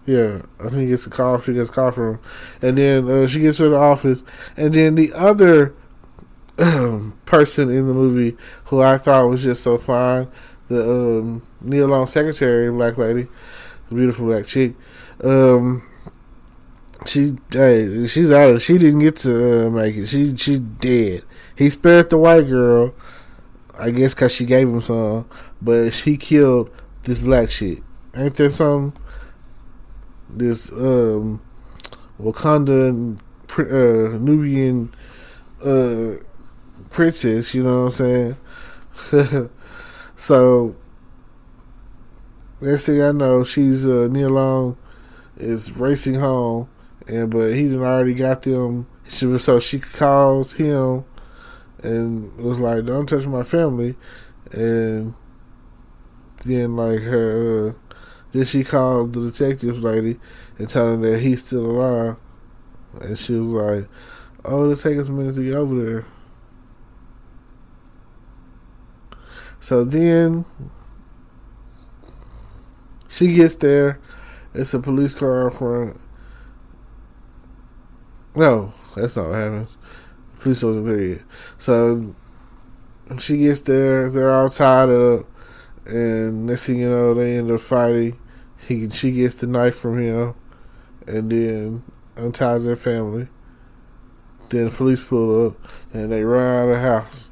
Yeah, I think he gets a call. She gets a call from him, and then she gets to the office, and then the other person in the movie who I thought was just so fine, the Neil Long secretary, black lady, the beautiful black chick. She's out. She didn't get to make it. She dead. He spared the white girl, I guess, because she gave him some, but he killed this black chick. Ain't that something? this Wakanda Nubian princess. You know what I'm saying? So next thing I know, she's Nia Long is racing home, but he done already got them. So she calls him and was like, "Don't touch my family," and then like her. Then she called the detective lady and told her that he's still alive. And she was like, "Oh, it'll take us a minute to get over there." So then she gets there. It's a police car in front. No, that's not what happens. The police wasn't there yet. So she gets there. They're all tied up. And next thing you know, they end up fighting. She gets the knife from him, and then unties their family. Then the police pull up, and they run out of the house.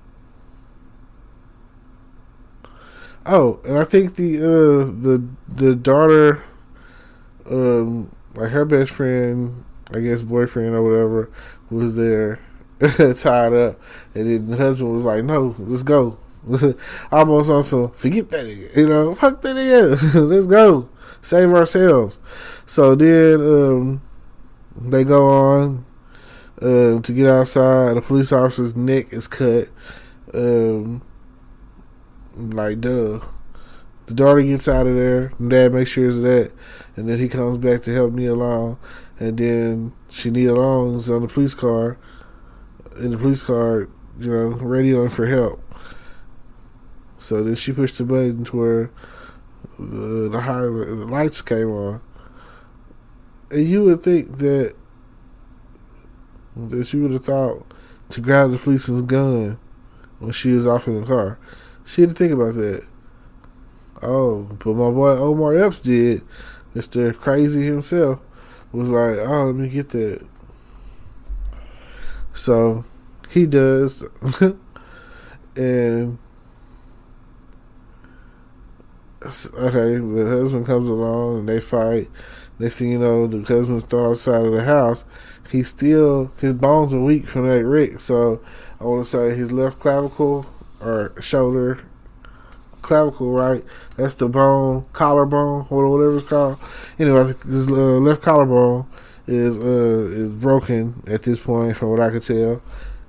Oh, and I think the daughter, like her best friend, I guess boyfriend or whatever, was there tied up, and then the husband was like, "No, let's go." Almost on some forget that nigga, fuck that nigga. Let's go. Save ourselves. So then they go on to get outside. The police officer's neck is cut. Like, duh. The daughter gets out of there. And dad makes sure of that. And then he comes back to help Nia Long. And then Nia Long is on the police car. In the police car, radioing for help. So then she pushed the button to where the lights came on, and you would think that she would have thought to grab the policeman's gun when she was off in the car. She didn't think about that. Oh, but my boy Omar Epps did. Mr. Crazy himself was like, "Oh, let me get that." So he does, and. Okay, the husband comes along and they fight. Next thing you know, the husband's thrown outside of the house. His bones are weak from that wreck. So I want to say his left clavicle or shoulder clavicle, right? That's the bone, collarbone, or whatever it's called. Anyway, his left collarbone is broken at this point, from what I could tell,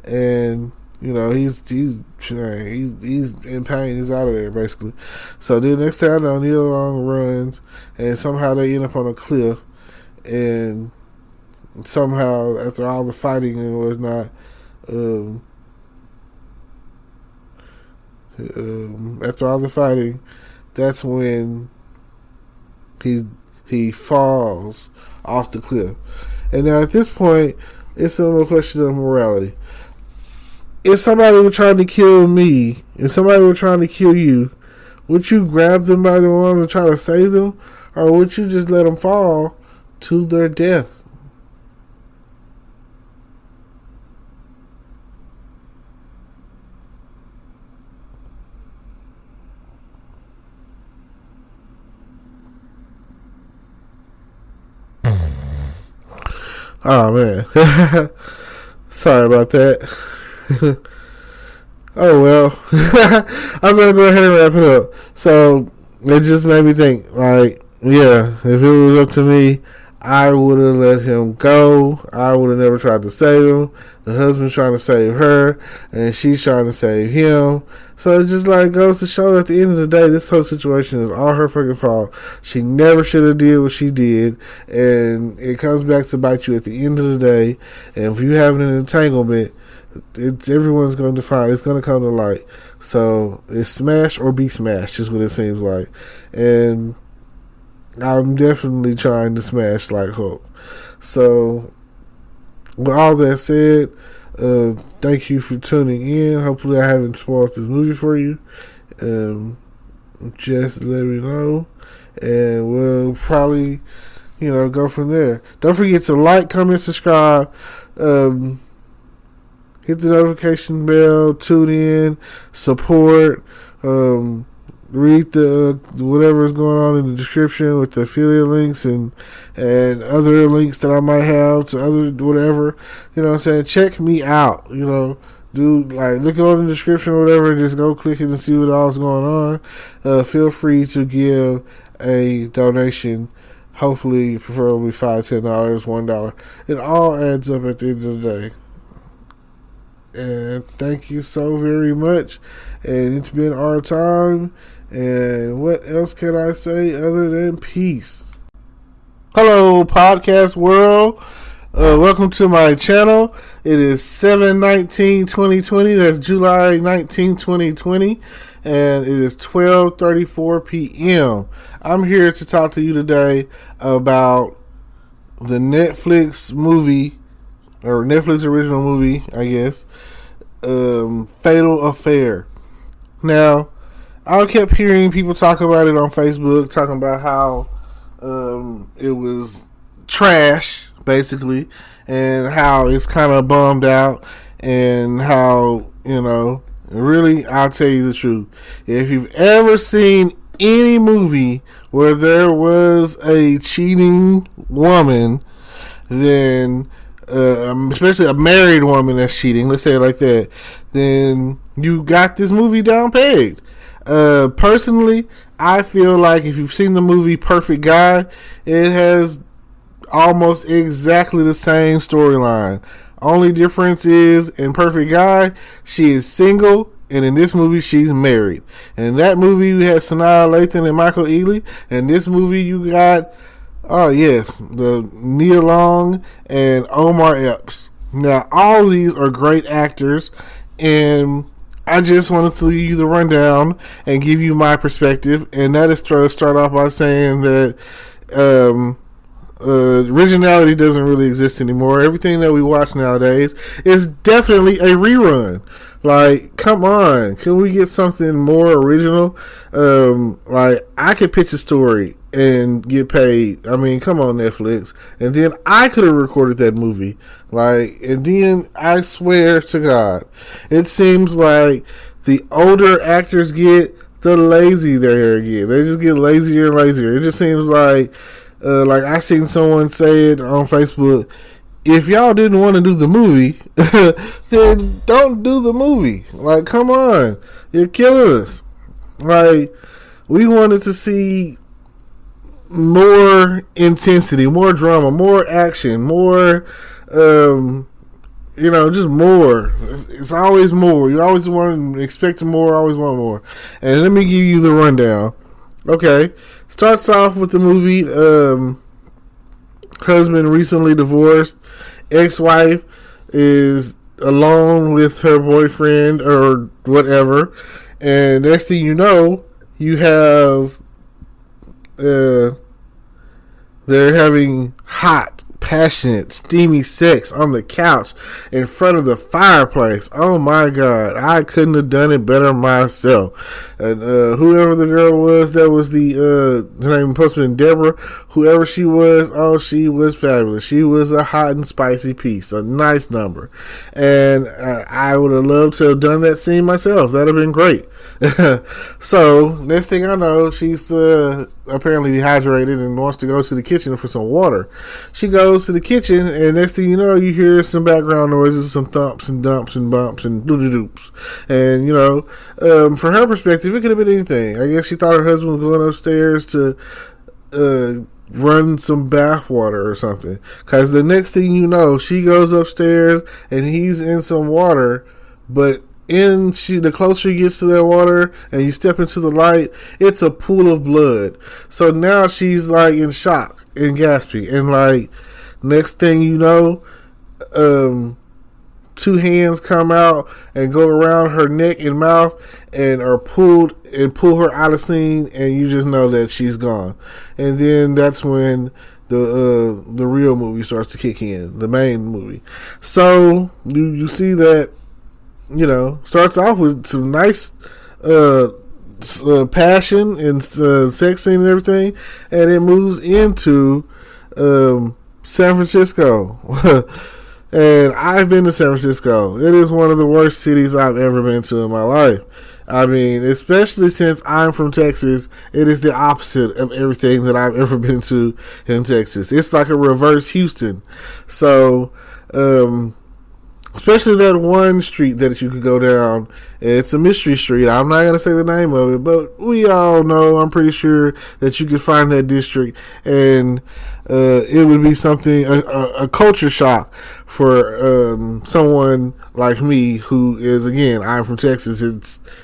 and. He's in pain. He's out of there, basically. So then next time I know, Nia Long runs, and somehow they end up on a cliff, and somehow after all the fighting and whatnot, after all the fighting, that's when he falls off the cliff. And now at this point, it's a little question of morality. If somebody were trying to kill me, if somebody were trying to kill you, would you grab them by the arms and try to save them? Or would you just let them fall to their death? Oh, man. Sorry about that. Oh well. I'm gonna go ahead and wrap it up. So it just made me think, like, yeah, if it was up to me, I would have let him go. I would have never tried to save him. The husband's trying to save her, and she's trying to save him. So it just like goes to show, at the end of the day, this whole situation is all her fucking fault. She never should have did what she did, and it comes back to bite you at the end of the day. And if you have an entanglement, everyone's going to find, it's going to come to light. So it's smash or be smashed is what it seems like. And I'm definitely trying to smash like Hulk. So with all that said, thank you for tuning in. Hopefully I haven't spoiled this movie for you. Just let me know, and we'll probably go from there. Don't forget to like, comment, subscribe, hit the notification bell, tune in, support. read the whatever is going on in the description with the affiliate links and other links that I might have to other whatever. You know what I'm saying? Check me out. You know, look on the description or whatever and just go click it and see what all's going on. Feel free to give a donation. Hopefully, preferably $5, $10, $1. It all adds up at the end of the day. And thank you so very much. And it's been our time. And what else can I say other than peace? Hello, podcast world. Welcome to my channel. It is 7/19/2020. That's July 19, 2020. And it is 12:34 p.m. I'm here to talk to you today about the Netflix movie, or Netflix original movie, I guess, Fatal Affair. Now, I kept hearing people talk about it on Facebook, talking about how it was trash, basically, and how it's kind of bummed out, and how, you know, really, I'll tell you the truth. If you've ever seen any movie where there was a cheating woman, then especially a married woman that's cheating, let's say it like that, then you got this movie down pegged. Personally, I feel like if you've seen the movie Perfect Guy, it has almost exactly the same storyline. Only difference is, in Perfect Guy, she is single, and in this movie, she's married. And in that movie, we had Sanaa Lathan and Michael Ealy. In this movie, you got, oh yes, the Nia Long and Omar Epps. Now, all these are great actors, and I just wanted to give you the rundown and give you my perspective, and that is to start off by saying that originality doesn't really exist anymore. Everything that we watch nowadays is definitely a rerun. Like, come on, can we get something more original? Like, I could pitch a story and get paid. I mean, come on, Netflix. And then I could have recorded that movie. Like, and then I swear to God, it seems like the older actors get, the lazy they get. They just get lazier and lazier. It just seems like I seen someone say it on Facebook, if y'all didn't want to do the movie, then don't do the movie. Like, come on. You're killing us. Like, we wanted to see more intensity, more drama, more action, more, just more. It's always more. You always want to expect more, always want more. And let me give you the rundown. Okay. Starts off with the movie, husband recently divorced, ex-wife is alone with her boyfriend or whatever, and next thing you know, you have they're having hot, passionate, steamy sex on the couch in front of the fireplace. Oh my God, I couldn't have done it better myself. And whoever the girl was, that was her name was supposed to be Deborah. Whoever she was, oh, she was fabulous. She was a hot and spicy piece, a nice number. And I would have loved to have done that scene myself. That'd have been great. So next thing I know, she's apparently dehydrated and wants to go to the kitchen for some water. She goes to the kitchen, and next thing you know, you hear some background noises, some thumps and dumps and bumps and doo-doo-doops. And for her perspective, it could have been anything. I guess she thought her husband was going upstairs to run some bath water or something, because the next thing you know, she goes upstairs and he's in some water, but the closer he gets to that water and you step into the light, it's a pool of blood. So now she's like in shock and gasping, and like next thing you know, two hands come out and go around her neck and mouth and are pull her out of scene, and you just know that she's gone. And then that's when the real movie starts to kick in, the main movie. So you see that, starts off with some nice passion and sex scene and everything, and it moves into San Francisco. And I've been to San Francisco. It is one of the worst cities I've ever been to in my life. I mean, especially since I'm from Texas, it is the opposite of everything that I've ever been to in Texas. It's like a reverse Houston. So, especially that one street that you could go down. It's a mystery street. I'm not going to say the name of it, but we all know, I'm pretty sure that you could find that district, and it would be something, a culture shock for someone like me who is, again, I'm from Texas.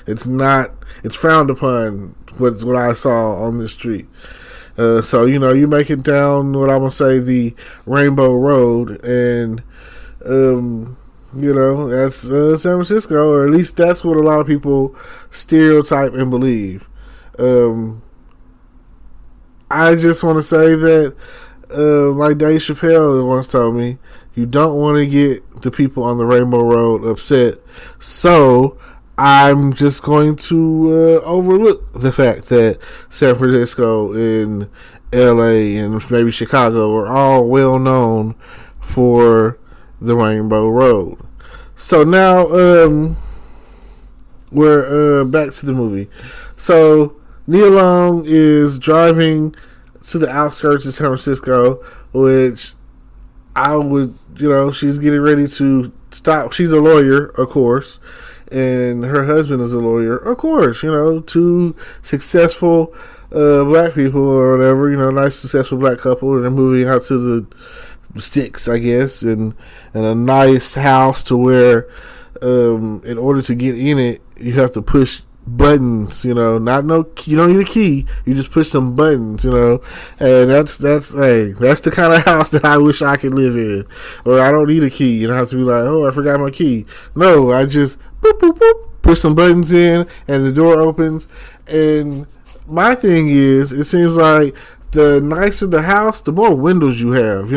It's frowned upon what I saw on this street. So, you make it down what I'm going to say the Rainbow Road, and that's San Francisco, or at least that's what a lot of people stereotype and believe. I just want to say that, like Dave Chappelle once told me, you don't want to get the people on the Rainbow Road upset. So I'm just going to overlook the fact that San Francisco and LA and maybe Chicago are all well known for the Rainbow Road. So now we're back to the movie. So Nia Long is driving to the outskirts of San Francisco, which I would, she's getting ready to stop. She's a lawyer, of course, and her husband is a lawyer, of course. Two successful black people or whatever. Nice successful black couple, and they're moving out to the sticks, I guess, and a nice house to where, in order to get in it, you have to push buttons. You don't need a key. You just push some buttons. And that's the kind of house that I wish I could live in. Or I don't need a key. You don't have to be like, oh, I forgot my key. No, I just boop boop boop, push some buttons in, and the door opens. And my thing is, it seems like the nicer the house, the more windows you have,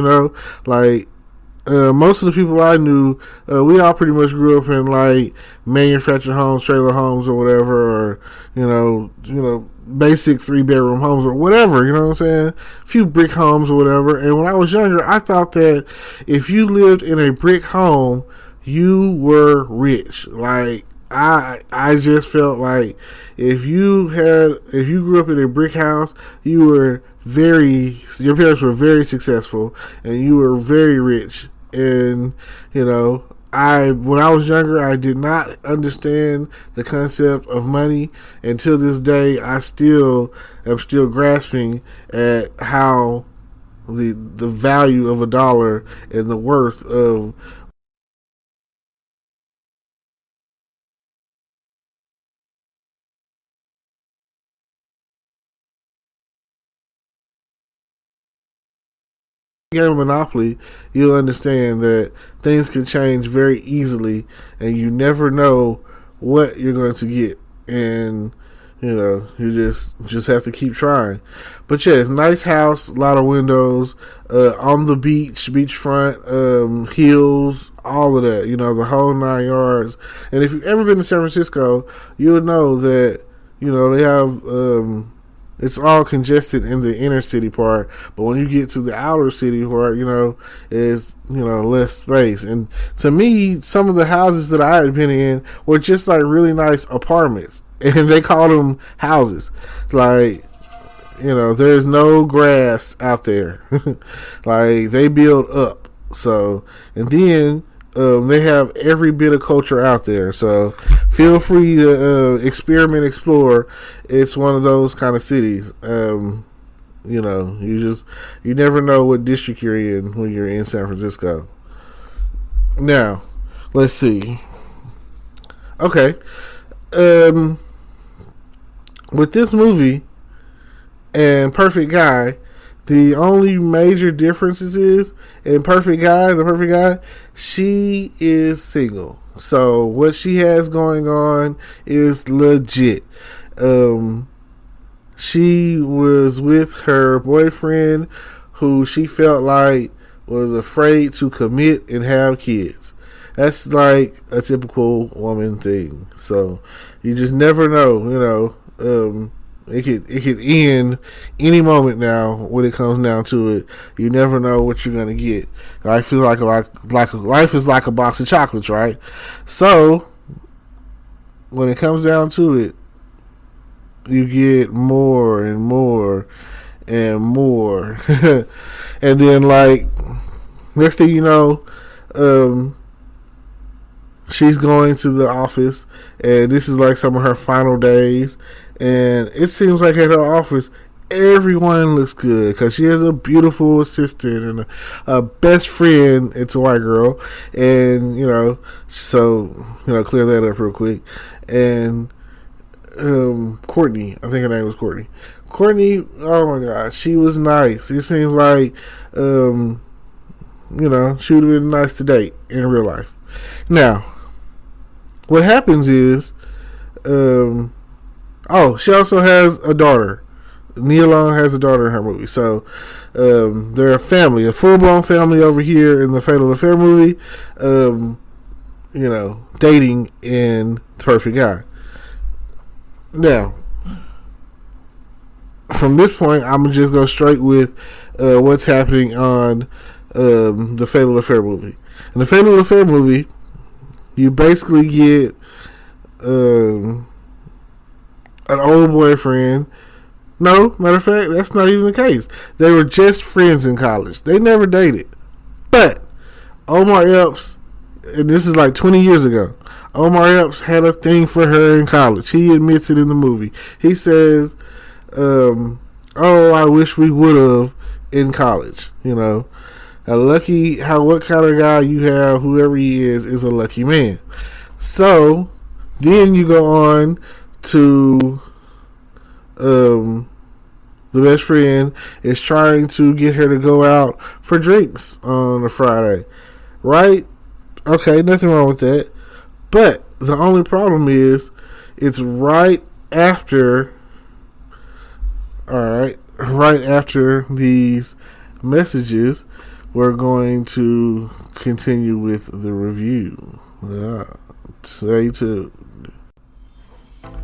most of the people I knew, we all pretty much grew up in like manufactured homes, trailer homes, or whatever, or basic 3-bedroom homes or whatever. You know what I'm saying? A few brick homes or whatever. And when I was younger, I thought that if you lived in a brick home, you were rich. Like I just felt like if you grew up in a brick house, your parents were very successful and you were very rich. And when I was younger, I did not understand the concept of money. Until this day, I am still grasping at how the value of a dollar and the worth of game of Monopoly. You'll understand that things can change very easily, and you never know what you're going to get, and you just have to keep trying. But yeah, it's a nice house, a lot of windows, on the beachfront, hills, all of that. The whole 9 yards. And if you've ever been to San Francisco, you'll know that they have. It's all congested in the inner city part, but when you get to the outer city part, is less space. And to me, some of the houses that I had been in were just like really nice apartments, and they call them houses. Like, there's no grass out there. Like, they build up. So, and then they have every bit of culture out there, so feel free to experiment, explore. It's one of those kind of cities. You never know what district you're in when you're in San Francisco. Now, let's see. Okay, with this movie and Perfect Guy, the only major differences is in the Perfect Guy, she is single. So what she has going on is legit. She was with her boyfriend, who she felt like was afraid to commit and have kids. That's like a typical woman thing. So you just never know, It could end any moment now. When it comes down to it, you never know what you're gonna get. I feel like life is like a box of chocolates, right? So when it comes down to it, you get more and more and more. And then, like, next thing you know, she's going to the office, and this is like some of her final days. And it seems like at her office, everyone looks good because she has a beautiful assistant and a best friend. It's a white girl, and so clear that up real quick. And Courtney, I think her name was Courtney. Courtney, oh my God, she was nice. It seems like she would have been nice to date in real life. Now, what happens is, she also has a daughter. Nia Long has a daughter in her movie. So, they're a family, a full-blown family over here in the Fatal Affair movie, dating in The Perfect Guy. Now, from this point, I'm going to just go straight with what's happening on the Fatal Affair movie. In the Fatal Affair movie, you basically get an old boyfriend. No, matter of fact, that's not even the case. They were just friends in college. They never dated. But Omar Epps, and this is like 20 years ago, Omar Epps had a thing for her in college. He admits it in the movie. He says, I wish we would have in college. What kind of guy you have, whoever he is a lucky man. So then you go on to the best friend is trying to get her to go out for drinks on a Friday, right? Okay, nothing wrong with that. But the only problem is it's right after these messages. We're going to continue with the review. Stay tuned.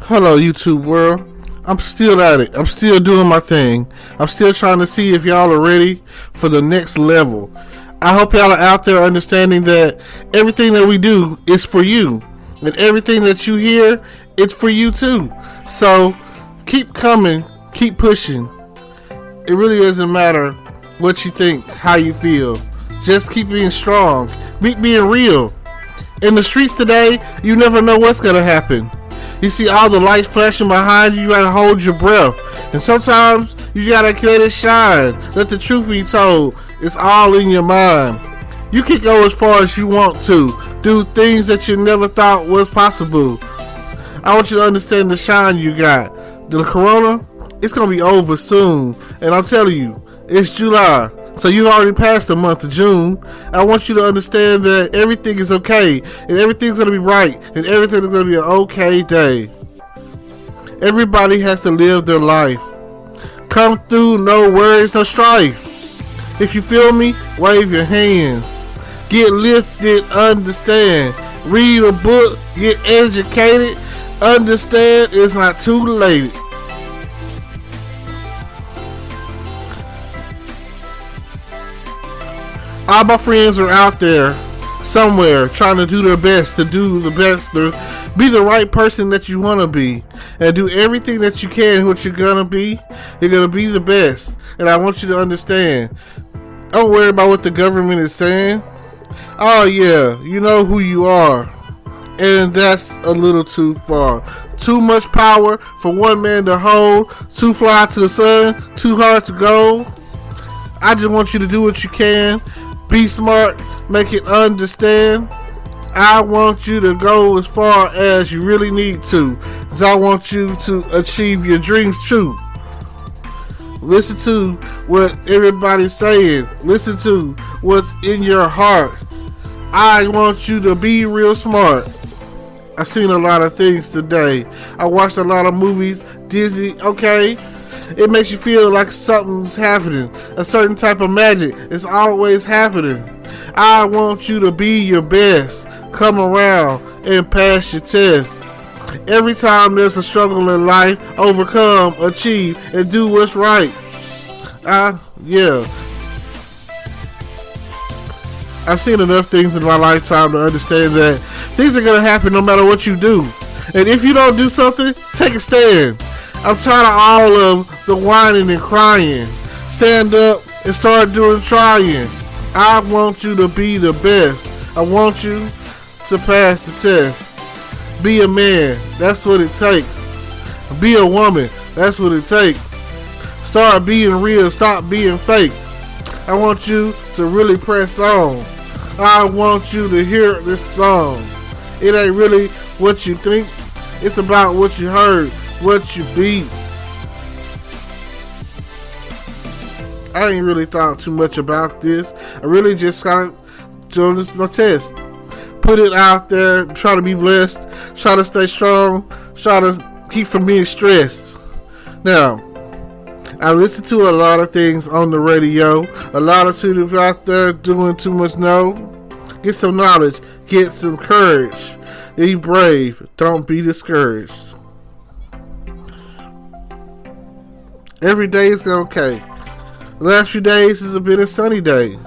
Hello, YouTube world. I'm still at it. I'm still doing my thing. I'm still trying to see if y'all are ready for the next level. I hope y'all are out there understanding that everything that we do is for you. And everything that you hear, it's for you too. So keep coming. Keep pushing. It really doesn't matter what you think, how you feel. Just keep being strong. Keep being real. In the streets today, you never know what's going to happen. You see all the lights flashing behind you, you gotta hold your breath. And sometimes you gotta let it shine. Let the truth be told. It's all in your mind. You can go as far as you want to. Do things that you never thought was possible. I want you to understand the shine you got. The corona, it's gonna be over soon. And I'm telling you, it's July. So you already passed the month of June. I want you to understand that everything is okay. And everything's going to be right. And everything is going to be an okay day. Everybody has to live their life. Come through, no worries, no strife. If you feel me, wave your hands. Get lifted, understand. Read a book, get educated. Understand it's not too late. All my friends are out there somewhere trying to do their best, to be the right person that you want to be, and do everything that you can. What you're gonna be, you're gonna be the best. And I want you to understand, don't worry about what the government is saying. Oh yeah, you know who you are, and that's a little too far. Too much power for one man to hold. Too fly to the sun, too hard to go. I just want you to do what you can. Be smart, make it understand. I want you to go as far as you really need to, because I want you to achieve your dreams too. Listen to what everybody's saying. Listen to what's in your heart. I want you to be real smart. I've seen a lot of things today. I watched a lot of movies, Disney, okay? It makes you feel like something's happening. A certain type of magic is always happening. I want you to be your best. Come around and pass your test. Every time there's a struggle in life, overcome, achieve, and do what's right. Yeah. I've seen enough things in my lifetime to understand that things are going to happen no matter what you do. And if you don't do something, take a stand. I'm tired of all of the whining and crying. Stand up and start doing trying. I want you to be the best. I want you to pass the test. Be a man. That's what it takes. Be a woman. That's what it takes. Start being real. Stop being fake. I want you to really press on. I want you to hear this song. It ain't really what you think. It's about what you heard, what you be. I ain't really thought too much about this. I really just kind of doing this my test. Put it out there. Try to be blessed. Try to stay strong. Try to keep from being stressed. Now, I listen to a lot of things on the radio. A lot of students out there doing too much no. Get some knowledge. Get some courage. Be brave. Don't be discouraged. Every day is okay. The last few days has been a sunny day.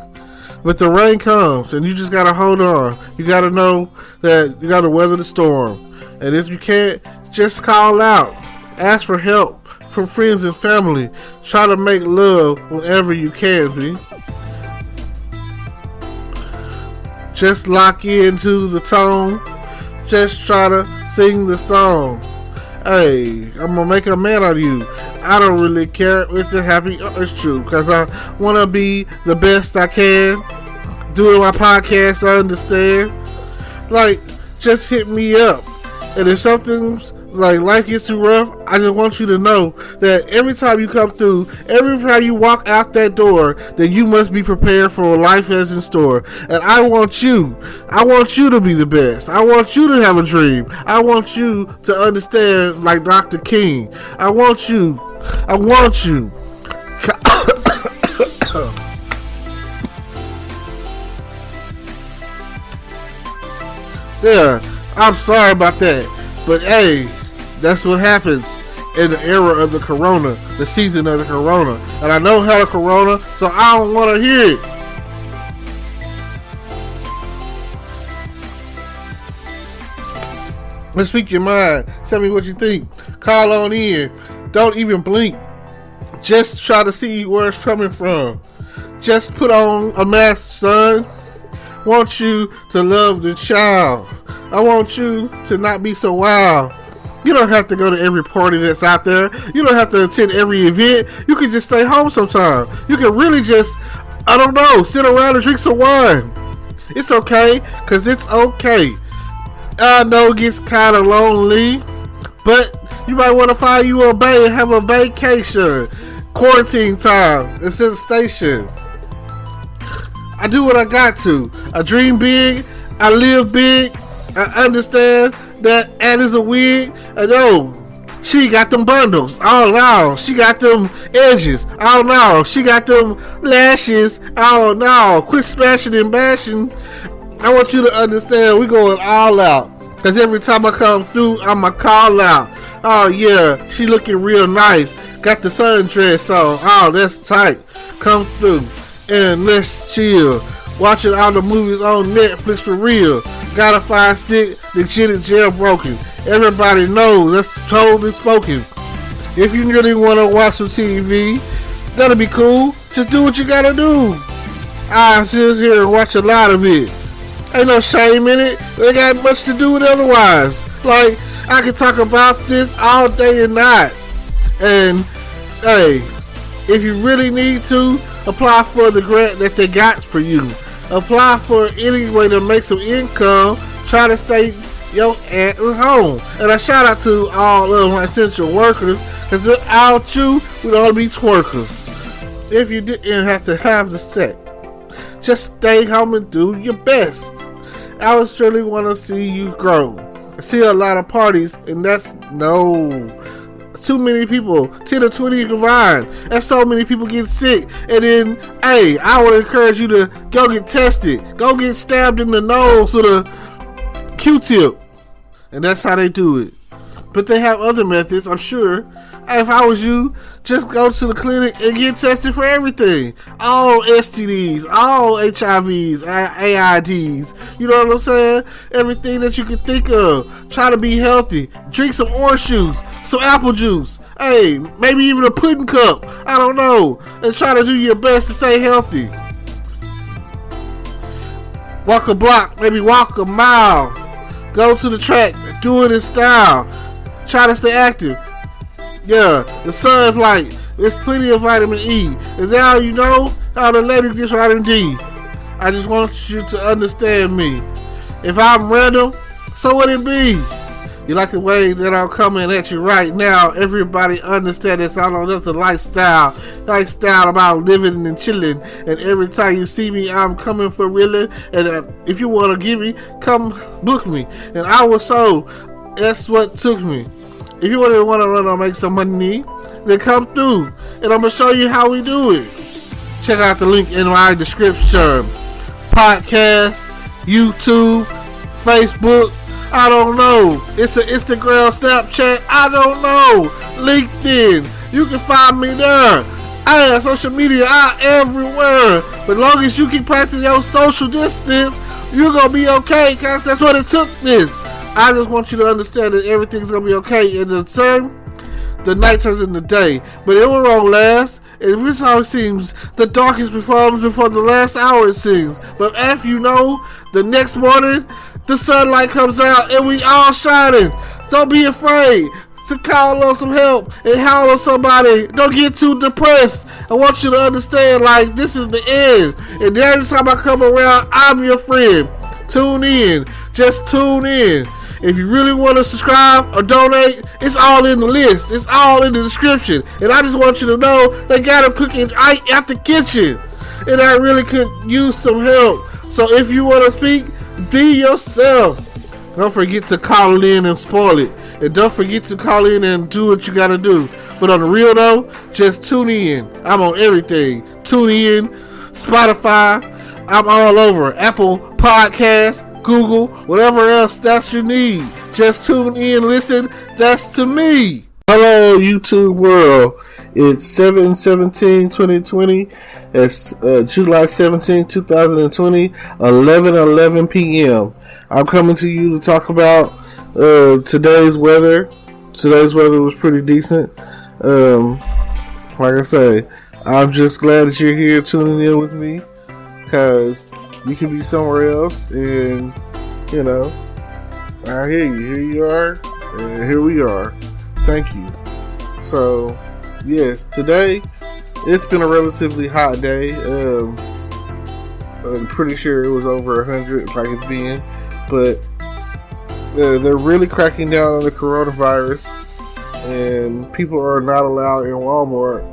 But the rain comes and you just gotta hold on. You gotta know that you gotta weather the storm. And if you can't, just call out. Ask for help from friends and family. Try to make love whenever you can be. Just lock into the tone. Just try to sing the song. Hey, I'm gonna make a man out of you. I don't really care if it's happy or it's true, because I want to be the best I can. Doing my podcast, I understand. Like, just hit me up. And if something's like life gets too rough, I just want you to know that every time you come through, every time you walk out that door, that you must be prepared for what life has in store. And I want you to be the best. I want you to have a dream. I want you to understand, like Dr. King. I want you. Yeah, I'm sorry about that. But hey, that's what happens in the era of the corona, the season of the corona. And I know how the corona, so I don't want to hear it. Let's speak your mind. Tell me what you think. Call on in. Don't even blink. Just try to see where it's coming from. Just put on a mask, son. Want you to love the child. I want you to not be so wild. You don't have to go to every party that's out there. You don't have to attend every event. You can just stay home sometime. You can really just, I don't know, sit around and drink some wine. It's okay, because it's okay. I know it gets kind of lonely, but you might want to find you a bay and have a vacation. Quarantine time. It's in the station. I do what I got to. I dream big. I live big. I understand that Anna's a wig. I know she got them bundles. Oh no, she got them edges. Oh no, she got them lashes. Oh no, quit smashing and bashing. I want you to understand we going all out. Cause every time I come through, I'ma call out. Oh yeah, she looking real nice. Got the sundress on. Oh, that's tight. Come through and let's chill. Watching all the movies on Netflix for real. Got a 5-stick, the shit is jailbroken. Everybody knows, that's totally spoken. If you really want to watch some TV, that'll be cool. Just do what you gotta do. I sit here and watch a lot of it. Ain't no shame in it. They got much to do with otherwise. Like, I can talk about this all day and night. And, hey, if you really need to, apply for the grant that they got for you. Apply for any way to make some income. Try to stay your at home. And a shout out to all of my essential workers, because without you, we'd all be twerkers. If you didn't have to have the set, just stay home and do your best. I would surely want to see you grow. I see a lot of parties, and that's too many people. 10 or 20 combined. That's so many people get sick. And then, hey, I would encourage you to go get tested. Go get stabbed in the nose with a Q-tip. And that's how they do it. But they have other methods, I'm sure. If I was you, just go to the clinic and get tested for everything. All STDs, all HIVs, AIDs. You know what I'm saying? Everything that you can think of. Try to be healthy. Drink some orange juice, some apple juice. Hey, maybe even a pudding cup. I don't know. And try to do your best to stay healthy. Walk a block, maybe walk a mile. Go to the track, do it in style. Try to stay active. Yeah, the sun's light. There's plenty of vitamin E. And now you know how the ladies get vitamin D. I just want you to understand me. If I'm random, so would it be? You like the way that I'm coming at you right now? Everybody understand this. I know that's a lifestyle about living and chilling. And every time you see me, I'm coming for real. And if you want to give me, come book me. And I will so. That's what took me. If you want to run or make some money, then come through. And I'm going to show you how we do it. Check out the link in my description. Podcast, YouTube, Facebook. I don't know. It's an Instagram, Snapchat. I don't know. LinkedIn. You can find me there. I have social media. I everywhere. But as long as you keep practicing your social distance, you're going to be okay, because that's what it took this. I just want you to understand that everything's going to be okay. And the night turns into the day. But it won't last. And this always seems the darkest before the last hour, it seems. But after you know, the next morning, the sunlight comes out and we all shining. Don't be afraid to call on some help and howl on somebody. Don't get too depressed. I want you to understand, like, this is the end. And every time I come around, I'm your friend. Tune in. Just tune in. If you really want to subscribe or donate, it's all in the list. It's all in the description. And I just want you to know they got them cooking at the kitchen. And I really could use some help. So if you want to speak, be yourself. Don't forget to call in and spoil it. And don't forget to call in and do what you got to do. But on the real though, just tune in. I'm on everything. Tune in, Spotify. I'm all over. Apple Podcasts, Google, whatever else that you need. Just tune in, listen. That's to me. Hello, YouTube world. It's 7/17/2020. It's July 17, 2020, 11:11 p.m. I'm coming to you to talk about today's weather. Today's weather was pretty decent. Like I say, I'm just glad that you're here tuning in with me, because you can be somewhere else, and you know, I hear you. Here you are, and here we are. Thank you. So, yes, today it's been a relatively hot day. I'm pretty sure it was over 100 like it's been, but they're really cracking down on the coronavirus, and people are not allowed in Walmart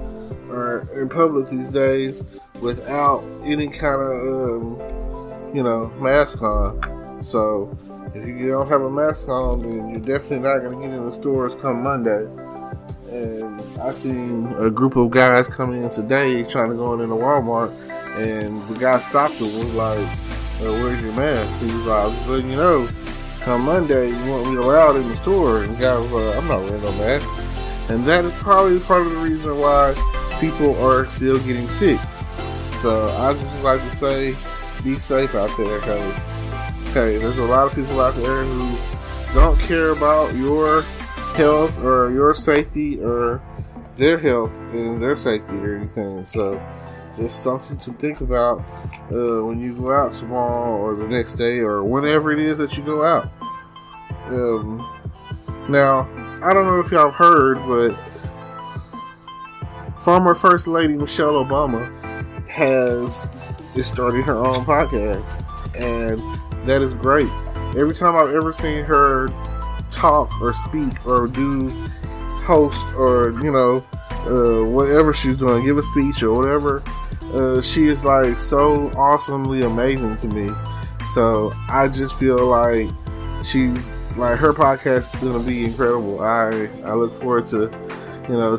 or in public these days without any kind of mask on. So if you don't have a mask on, then you're definitely not going to get in the stores come Monday. And I seen a group of guys coming in today trying to go into Walmart, and the guy stopped them and was like, where's your mask? He was like, I'm just letting you know, come Monday you won't be allowed in the store. And the guy was like, I'm not wearing no mask. And that is probably part of the reason why people are still getting sick. So I just like to say, be safe out there, because there's a lot of people out there who don't care about your health or your safety or their health and their safety or anything. So just something to think about when you go out tomorrow or the next day or whenever it is that you go out. Now, I don't know if y'all have heard, but former First Lady Michelle Obama is starting her own podcast, and that is great. Every time I've ever seen her talk or speak or do host or whatever she's doing, give a speech or whatever, she is like so awesomely amazing to me. So I just feel like she's like, her podcast is going to be incredible. I look forward to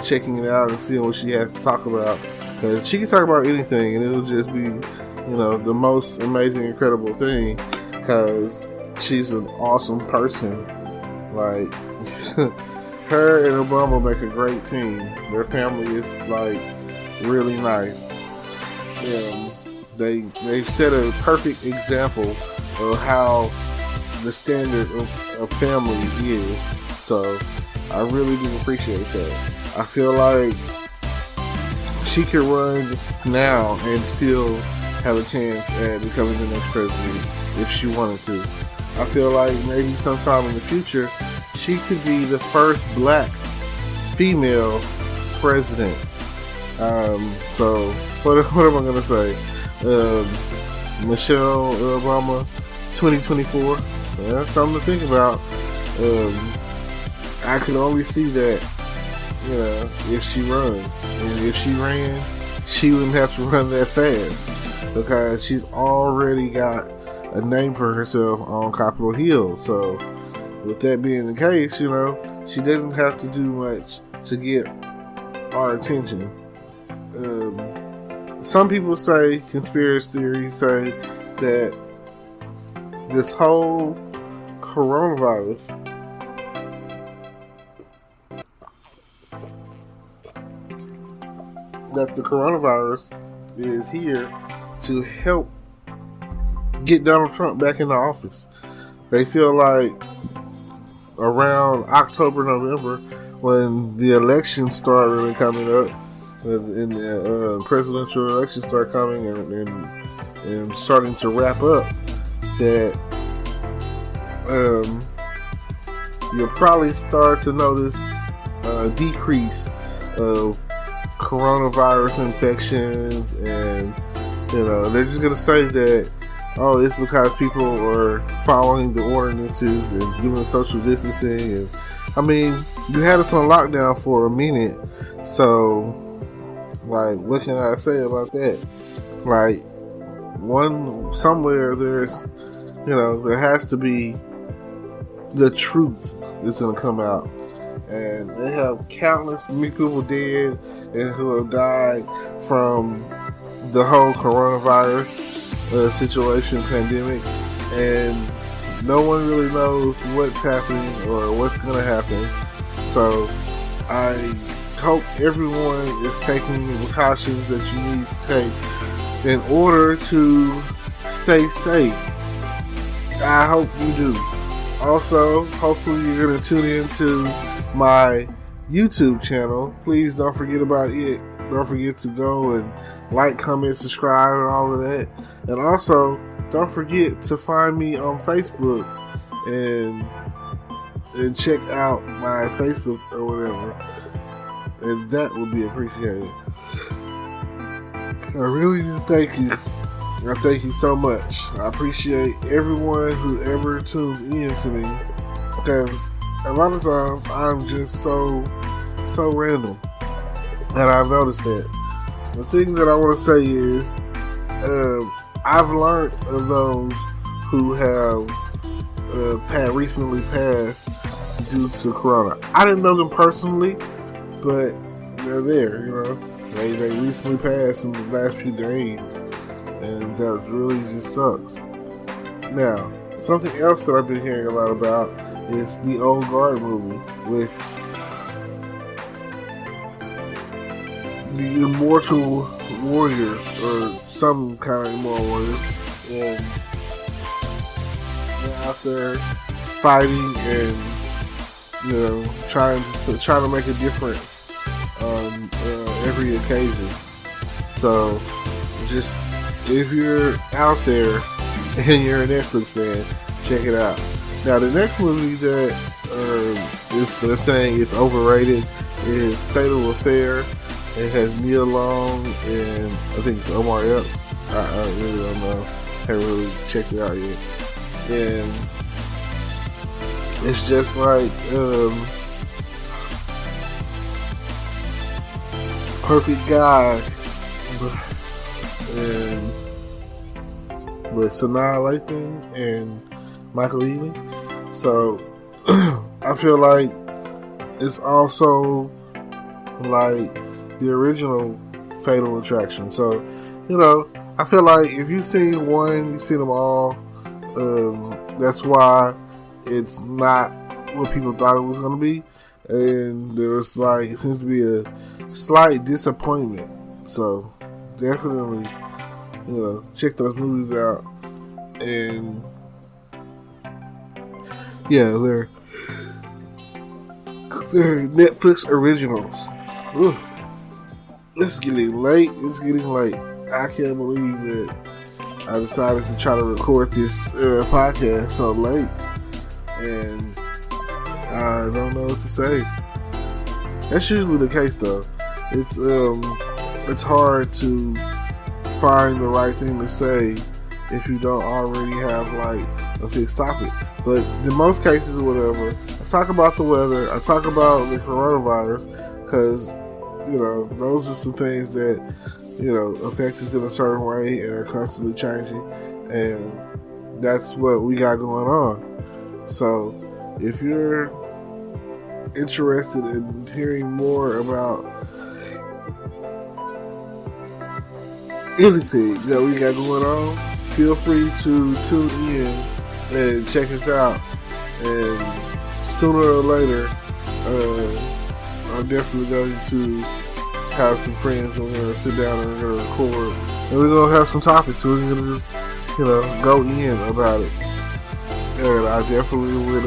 checking it out and seeing what she has to talk about, because she can talk about anything and it'll just be the most amazing, incredible thing, because she's an awesome person. Like, her and Obama make a great team. Their family is like really nice. They set a perfect example of how the standard of family is. So I really do appreciate that. I feel like she could run now and still have a chance at becoming the next president if she wanted to. I feel like maybe sometime in the future she could be the first black female president. So what am I gonna say? Michelle Obama 2024. Yeah, something to think about. I could only see that, if she runs. And if she ran, she wouldn't have to run that fast because she's already got a name for herself on Capitol Hill. So with that being the case, she doesn't have to do much to get our attention. Some people say, conspiracy theories say that this whole coronavirus is here to help get Donald Trump back into office. They feel like around October, November, when the elections start really coming up, and the presidential elections start coming and starting to wrap up, that you'll probably start to notice a decrease of coronavirus infections, and they're just gonna say that, oh, it's because people are following the ordinances and doing social distancing. And I mean, you had us on lockdown for a minute, so like, what can I say about that? Like, somewhere there's, there has to be the truth that's gonna come out, and they have countless people dead and who have died from the whole coronavirus situation, pandemic, and no one really knows what's happening or what's going to happen. So I hope everyone is taking the precautions that you need to take in order to stay safe. I hope you do. Also, hopefully you're going to tune into my YouTube channel. Please don't forget about it. Don't forget to go and like, comment, subscribe, and all of that. And also, don't forget to find me on Facebook and check out my Facebook or whatever. And that would be appreciated. I really just thank you. I thank you so much. I appreciate everyone who ever tunes in to me, because a lot of times I'm just so random, and I've noticed that. The thing that I want to say is, I've learned of those who have recently passed due to Corona. I didn't know them personally, but they're there. They recently passed in the last few days, and that really just sucks. Now, something else that I've been hearing a lot about is the Old Guard movie with the Immortal Warriors, or some kind of Immortal Warriors, and they're out there fighting and trying to make a difference on every occasion. So, just if you're out there and you're a Netflix fan, check it out. Now, the next movie that they're saying it's overrated is Fatal Affair. It has Nia Long and I think it's Omar Epps. I really don't know. I haven't really checked it out yet. And it's just like Perfect Guy, with Sanaa Lathan and Michael Ealy. So I feel like it's also like the original Fatal Attraction. So, I feel like if you've seen one, you've seen them all. That's why it's not what people thought it was going to be. and there was it seems to be a slight disappointment. So definitely, check those movies out. And yeah, they're Netflix originals. Ooh, it's getting late. I can't believe that I decided to try to record this podcast so late, and I don't know what to say. That's usually the case, though. It's hard to find the right thing to say if you don't already have a fixed topic. But in most cases, or whatever, I talk about the weather. I talk about the coronavirus because those are some things that affect us in a certain way and are constantly changing, and that's what we got going on. So if you're interested in hearing more about anything that we got going on, feel free to tune in and check us out. And sooner or later, I'm definitely going to have some friends and we're going to sit down and we're going to record. And we're going to have some topics. We're going to just, go in about it. And I definitely would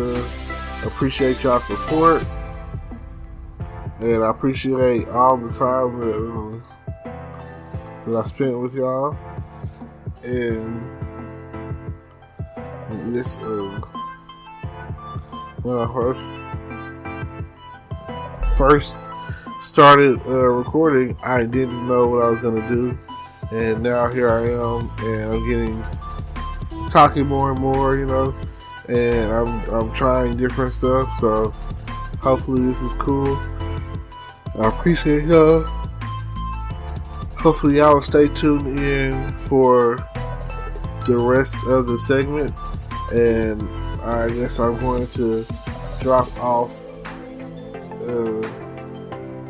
appreciate y'all's support. And I appreciate all the time that I spent with y'all. And this, when I first started recording, I didn't know what I was going to do. And now here I am, and I'm talking more and more, and I'm trying different stuff. So hopefully this is cool. I appreciate y'all. Hopefully y'all will stay tuned in for the rest of the segment. And I guess I'm going to drop off the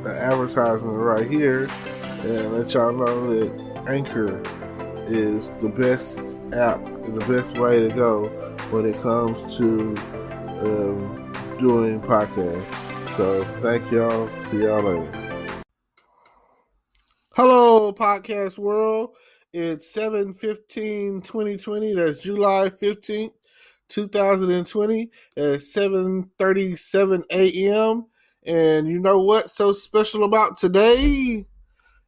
advertisement right here and let y'all know that Anchor is the best app and the best way to go when it comes to doing podcasts. So thank y'all. See y'all later. Hello, podcast world. It's 7/15/2020. That's July 15th, 2020 at 7:37 a.m. And you know what's so special about today?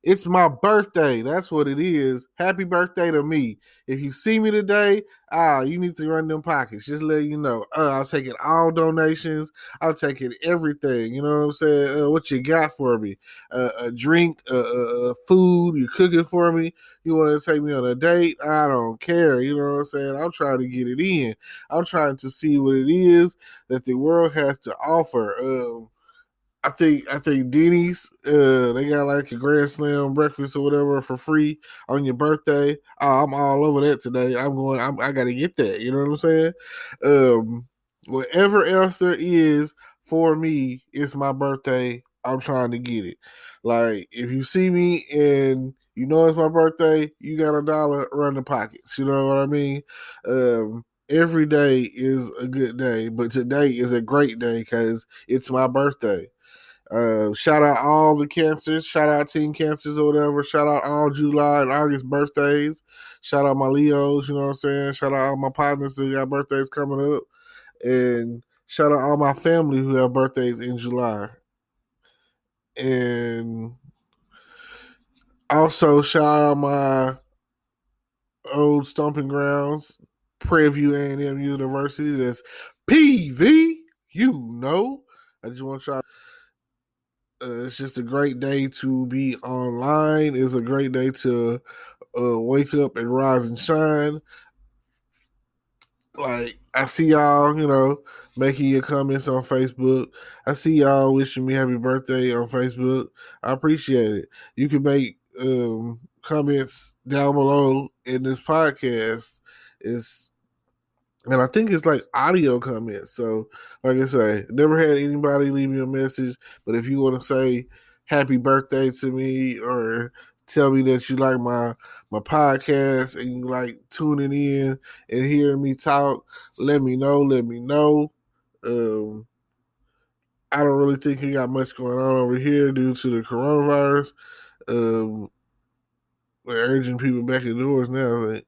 It's my birthday. That's what it is. Happy birthday to me. If you see me today, you need to run them pockets. Just let you know. I'll take it all donations. I'll take it everything. You know what I'm saying? What you got for me? A drink, food, you cooking for me? You want to take me on a date? I don't care. You know what I'm saying? I'm trying to get it in. I'm trying to see what it is that the world has to offer. I think Denny's, they got a Grand Slam breakfast or whatever for free on your birthday. I'm all over that today. I got to get that. You know what I'm saying? Whatever else there is for me, it's my birthday. I'm trying to get it. If you see me and you know it's my birthday, you got $1, run the pockets. You know what I mean? Every day is a good day, but today is a great day because it's my birthday. Shout out all the cancers. Shout out Teen Cancers or whatever. Shout out all July and August birthdays. Shout out my Leos, you know what I'm saying? Shout out all my partners that got birthdays coming up. And shout out all my family who have birthdays in July. And also shout out my old stomping grounds, Prairie View A&M University. That's PV, I just want to try. It's just a great day to be online. It's a great day to wake up and rise and shine. I see y'all, making your comments on Facebook. I see y'all wishing me happy birthday on Facebook. I appreciate it. You can make comments down below in this podcast. And I think it's audio comments. So, like I say, never had anybody leave me a message. But if you want to say happy birthday to me or tell me that you like my podcast and you like tuning in and hearing me talk, let me know. I don't really think we got much going on over here due to the coronavirus. We're urging people back indoors now.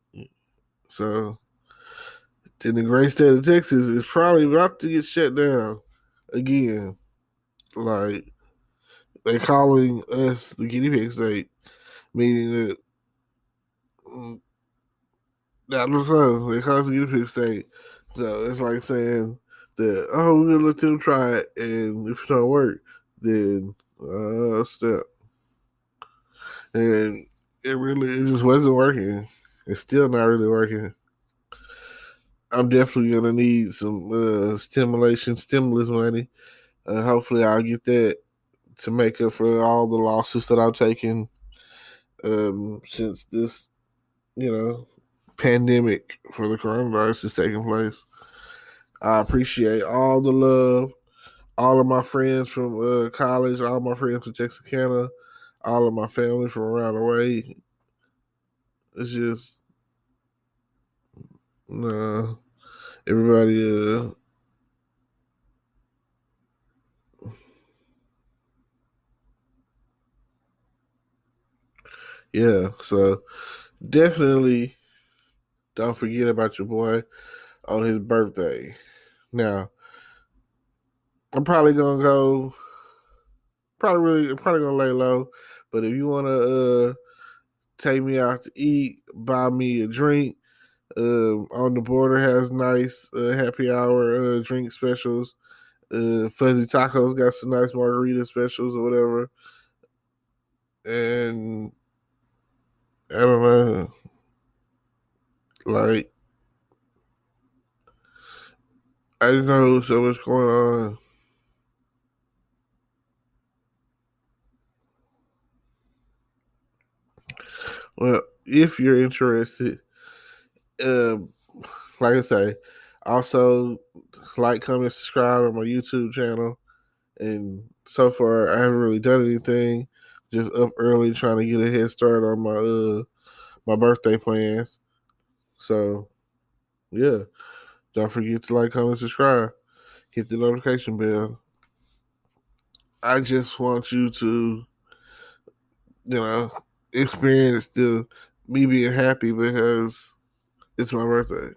So, in the great state of Texas, it's probably about to get shut down again. Like, they're calling us the guinea pig state, meaning that I'm just saying, they call us the guinea pig state. So it's like saying that, oh, we're gonna let them try it, and if it don't work, then step. And it just wasn't working. It's still not really working. I'm definitely gonna need some stimulus money. Hopefully, I'll get that to make up for all the losses that I've taken since this, pandemic for the coronavirus is taking place. I appreciate all the love, all of my friends from college, all my friends from Texarkana, all of my family from around the way. It's just, everybody, yeah. So definitely don't forget about your boy on his birthday. Now, I'm probably gonna go. I'm probably gonna lay low. But if you wanna take me out to eat, buy me a drink. On the Border has nice happy hour drink specials. Fuzzy Tacos got some nice margarita specials or whatever. And I don't know, like I didn't know so much going on. Well, if you're interested, um, like I say, also like, comment, subscribe on my YouTube channel. And so far, I haven't really done anything. Just up early trying to get a head start on my birthday plans. So yeah, don't forget to like, comment, subscribe, hit the notification bell. I just want you to, experience me being happy because it's my birthday.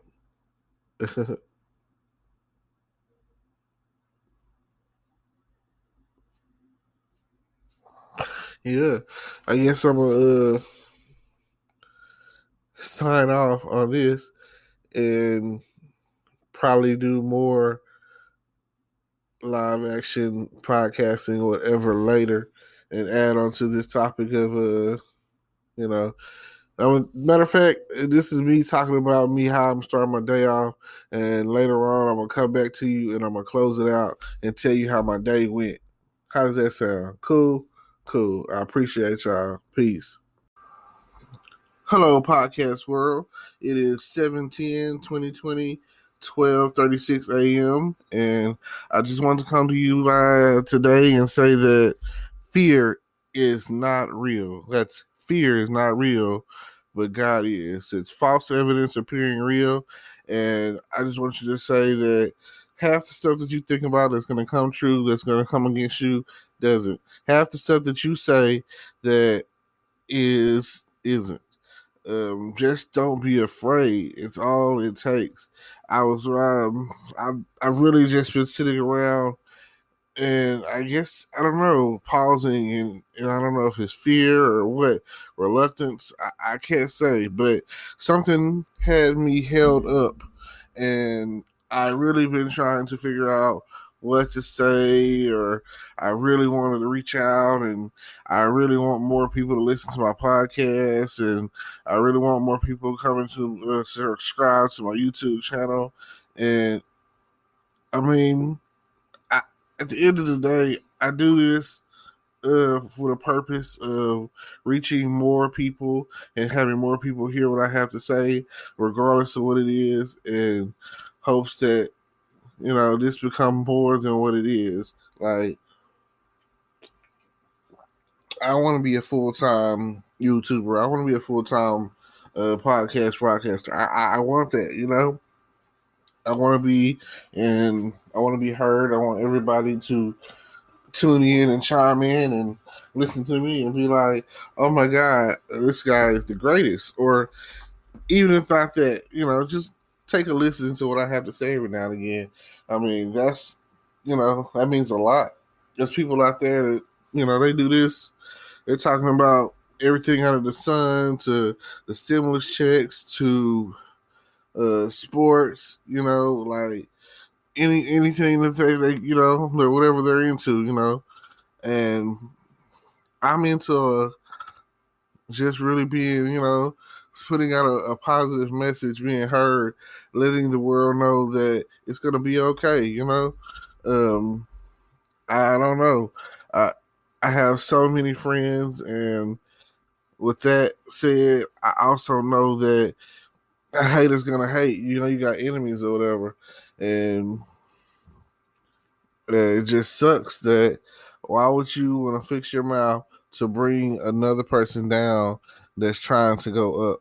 Yeah, I guess I'm gonna sign off on this and probably do more live action podcasting or whatever later and add on to this topic of you know matter of fact, this is me talking about me how I'm starting my day off, and later on I'm gonna come back to you and I'm gonna close it out and tell you how my day went. How does that sound? Cool. I appreciate y'all. Peace. Hello, podcast world. It is 7/10/2020, 12:36 a.m. And I just want to come to you today and say that fear is not real. That's fear is not real, but God is. It's false evidence appearing real. And I just want you to say that half the stuff that you think about that's going to come true, that's going to come against you, doesn't. Half the stuff that you say that isn't. Just don't be afraid. It's all it takes. I've really just been sitting around, and I guess I don't know, pausing, and I don't know if it's fear or what, reluctance. I can't say, but something had me held up, and I really been trying to figure out what to say, or I really wanted to reach out, and I really want more people to listen to my podcast, and I really want more people coming to subscribe to my YouTube channel. And I mean, at the end of the day, I do this for the purpose of reaching more people and having more people hear what I have to say, regardless of what it is, and hopes that this become more than what it is. Like, I want to be a full-time YouTuber. I want to be a full-time broadcaster. I want that. I want to be, and I want to be heard. I want everybody to tune in and chime in and listen to me and be like, "Oh my God, this guy is the greatest," or even if not that, just take a listen to what I have to say every now and again. I mean, that means a lot. There's people out there that, they do this. They're talking about everything under the sun, to the stimulus checks, to sports, like anything that they whatever they're into, and I'm into just really being, putting out a positive message, being heard, letting the world know that it's going to be okay, Um, I don't know. I have so many friends, and with that said, I also know that a hater's going to hate. You got enemies or whatever. And it just sucks that why would you want to fix your mouth to bring another person down that's trying to go up?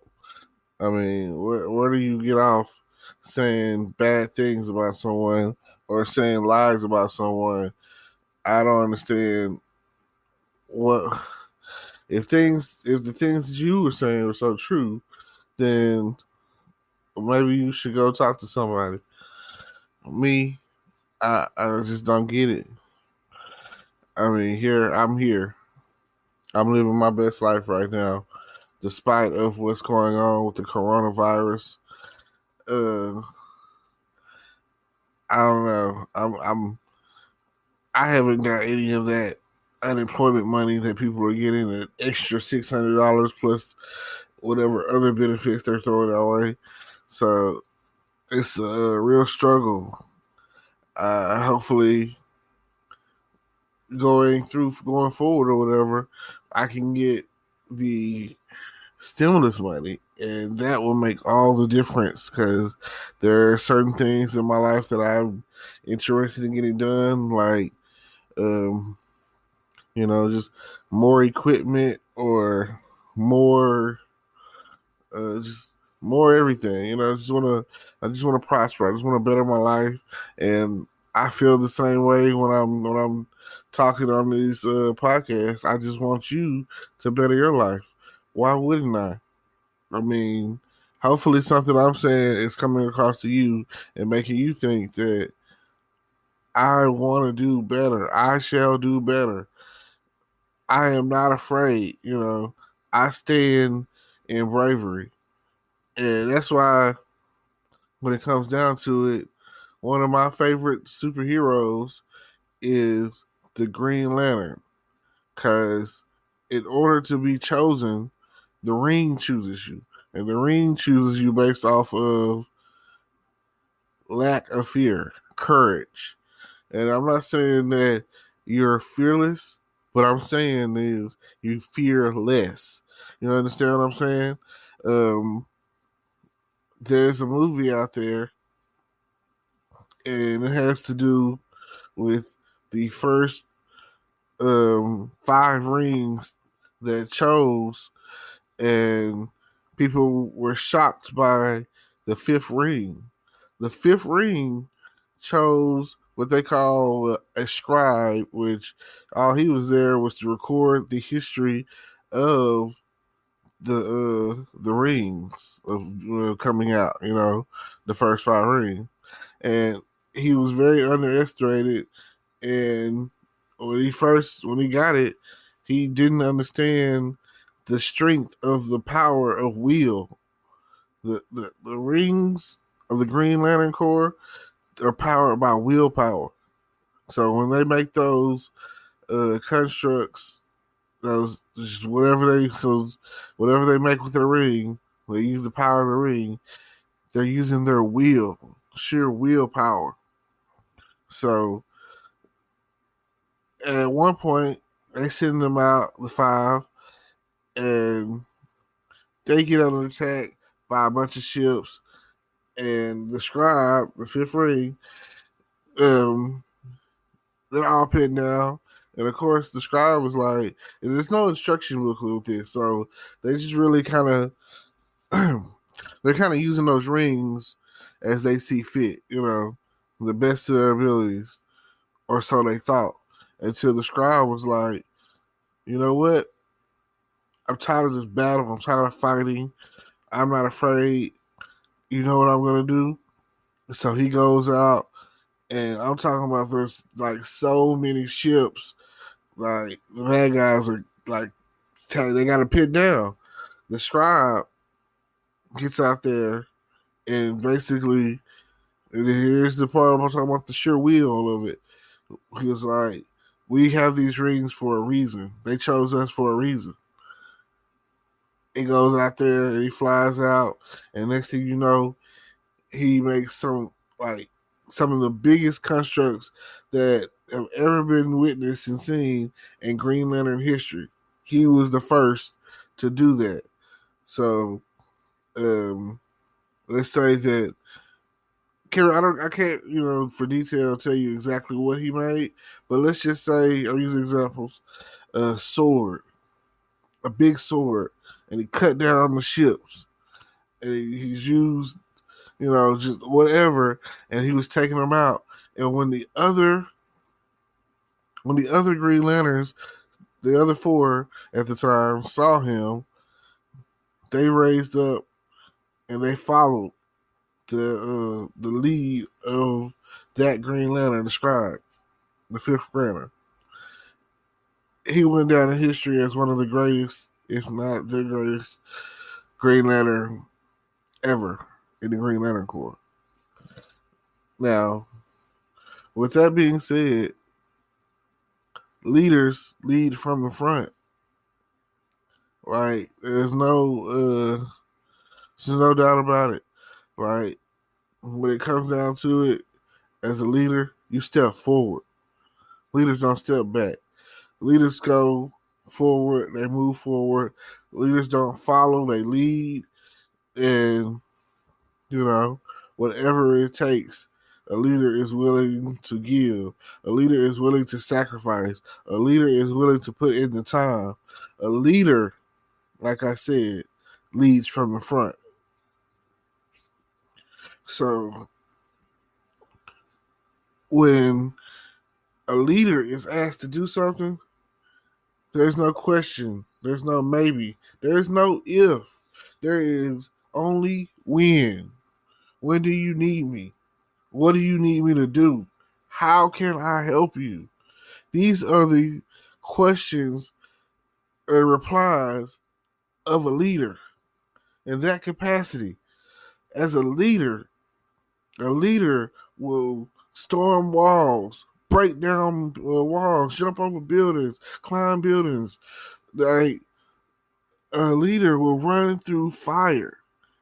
I mean, where do you get off saying bad things about someone or saying lies about someone? I don't understand what if the things that you were saying were so true, then maybe you should go talk to somebody. Me, I just don't get it. I mean, I'm here. I'm living my best life right now, despite of what's going on with the coronavirus. Uh, I don't know. I haven't got any of that unemployment money that people are getting, an extra $600 plus whatever other benefits they're throwing our way. So it's a real struggle. Hopefully, going forward or whatever, I can get the stimulus money, and that will make all the difference because there are certain things in my life that I'm interested in getting done, like um, just more equipment or more, just more everything. I just wanna prosper. I just want to better my life, and I feel the same way when I'm talking on these podcasts. I just want you to better your life. Why wouldn't I? I mean, hopefully something I'm saying is coming across to you and making you think that I want to do better. I shall do better. I am not afraid. I stand in bravery. And that's why, when it comes down to it, one of my favorite superheroes is the Green Lantern. Because in order to be chosen, the ring chooses you. And the ring chooses you based off of lack of fear, courage. And I'm not saying that you're fearless, but I'm saying is you fear less. You understand what I'm saying? Um, there's a movie out there, and it has to do with the first five rings that chose, and people were shocked by the fifth ring. The fifth ring chose what they call a scribe, which all he was there was to record the history of the rings of coming out. The first five rings, and he was very underestimated. And when he got it, he didn't understand the strength of the power of will. The rings of the Green Lantern Corps are powered by willpower. So when they make those constructs, those just whatever they make with their ring, they use the power of the ring. They're using their will, sheer willpower. So at one point, they send them out the five, and they get under attack by a bunch of ships. And the scribe, the fifth ring, um, they're all pinned down. And of course, the scribe was like, and there's no instruction booklet with this, so they just really kind of, they're kind of using those rings as they see fit, the best of their abilities, or so they thought. until the scribe was like, you know what? I'm tired of this battle. I'm tired of fighting. I'm not afraid. You know what I'm going to do? So he goes out, and I'm talking about there's like so many ships. Like the bad guys are like, they got to pin down. The scribe gets out there and basically, and here's the part I'm talking about the sure wheel of it. He was like, we have these rings for a reason. They chose us for a reason. He goes out there and he flies out, and next thing you know, he makes some of the biggest constructs that have ever been witnessed and seen in Green Lantern history. He was the first to do that. So, let's say that Karen, I can't, for detail tell you exactly what he made, but let's just say, I'll use examples. A sword, a big sword, and he cut down the ships, and he's used, just whatever, and he was taking them out. And when the other Green Lanterns, the other four at the time, saw him, they raised up and they followed the lead of that Green Lantern, the Scribe, the fifth Granter. He went down in history as one of the greatest, if not the greatest, Green Lantern ever in the Green Lantern Corps. Now, with that being said, leaders lead from the front. Right? There's no doubt about it. Right? When it comes down to it, as a leader, you step forward. Leaders don't step back. Leaders go forward, they move forward. Leaders don't follow, they lead. And, whatever it takes, a leader is willing to give. A leader is willing to sacrifice. A leader is willing to put in the time. A leader, like I said, leads from the front. So when a leader is asked to do something, there's no question. There's no maybe. There's no if. There is only when. When do you need me? What do you need me to do? How can I help you? These are the questions and replies of a leader in that capacity. As a leader will storm walls, break down walls, jump over buildings, climb buildings. Like, a leader will run through fire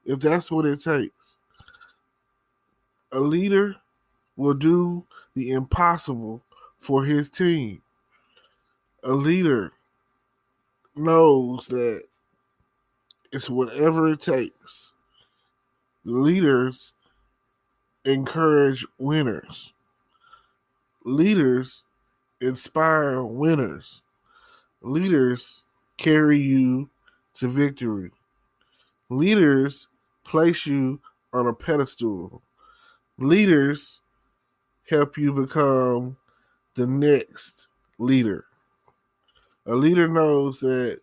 if that's what it takes. A leader will do the impossible for his team. A leader knows that it's whatever it takes. Leaders encourage winners. Leaders inspire winners. Leaders carry you to victory. Leaders place you on a pedestal. Leaders help you become the next leader. A leader knows that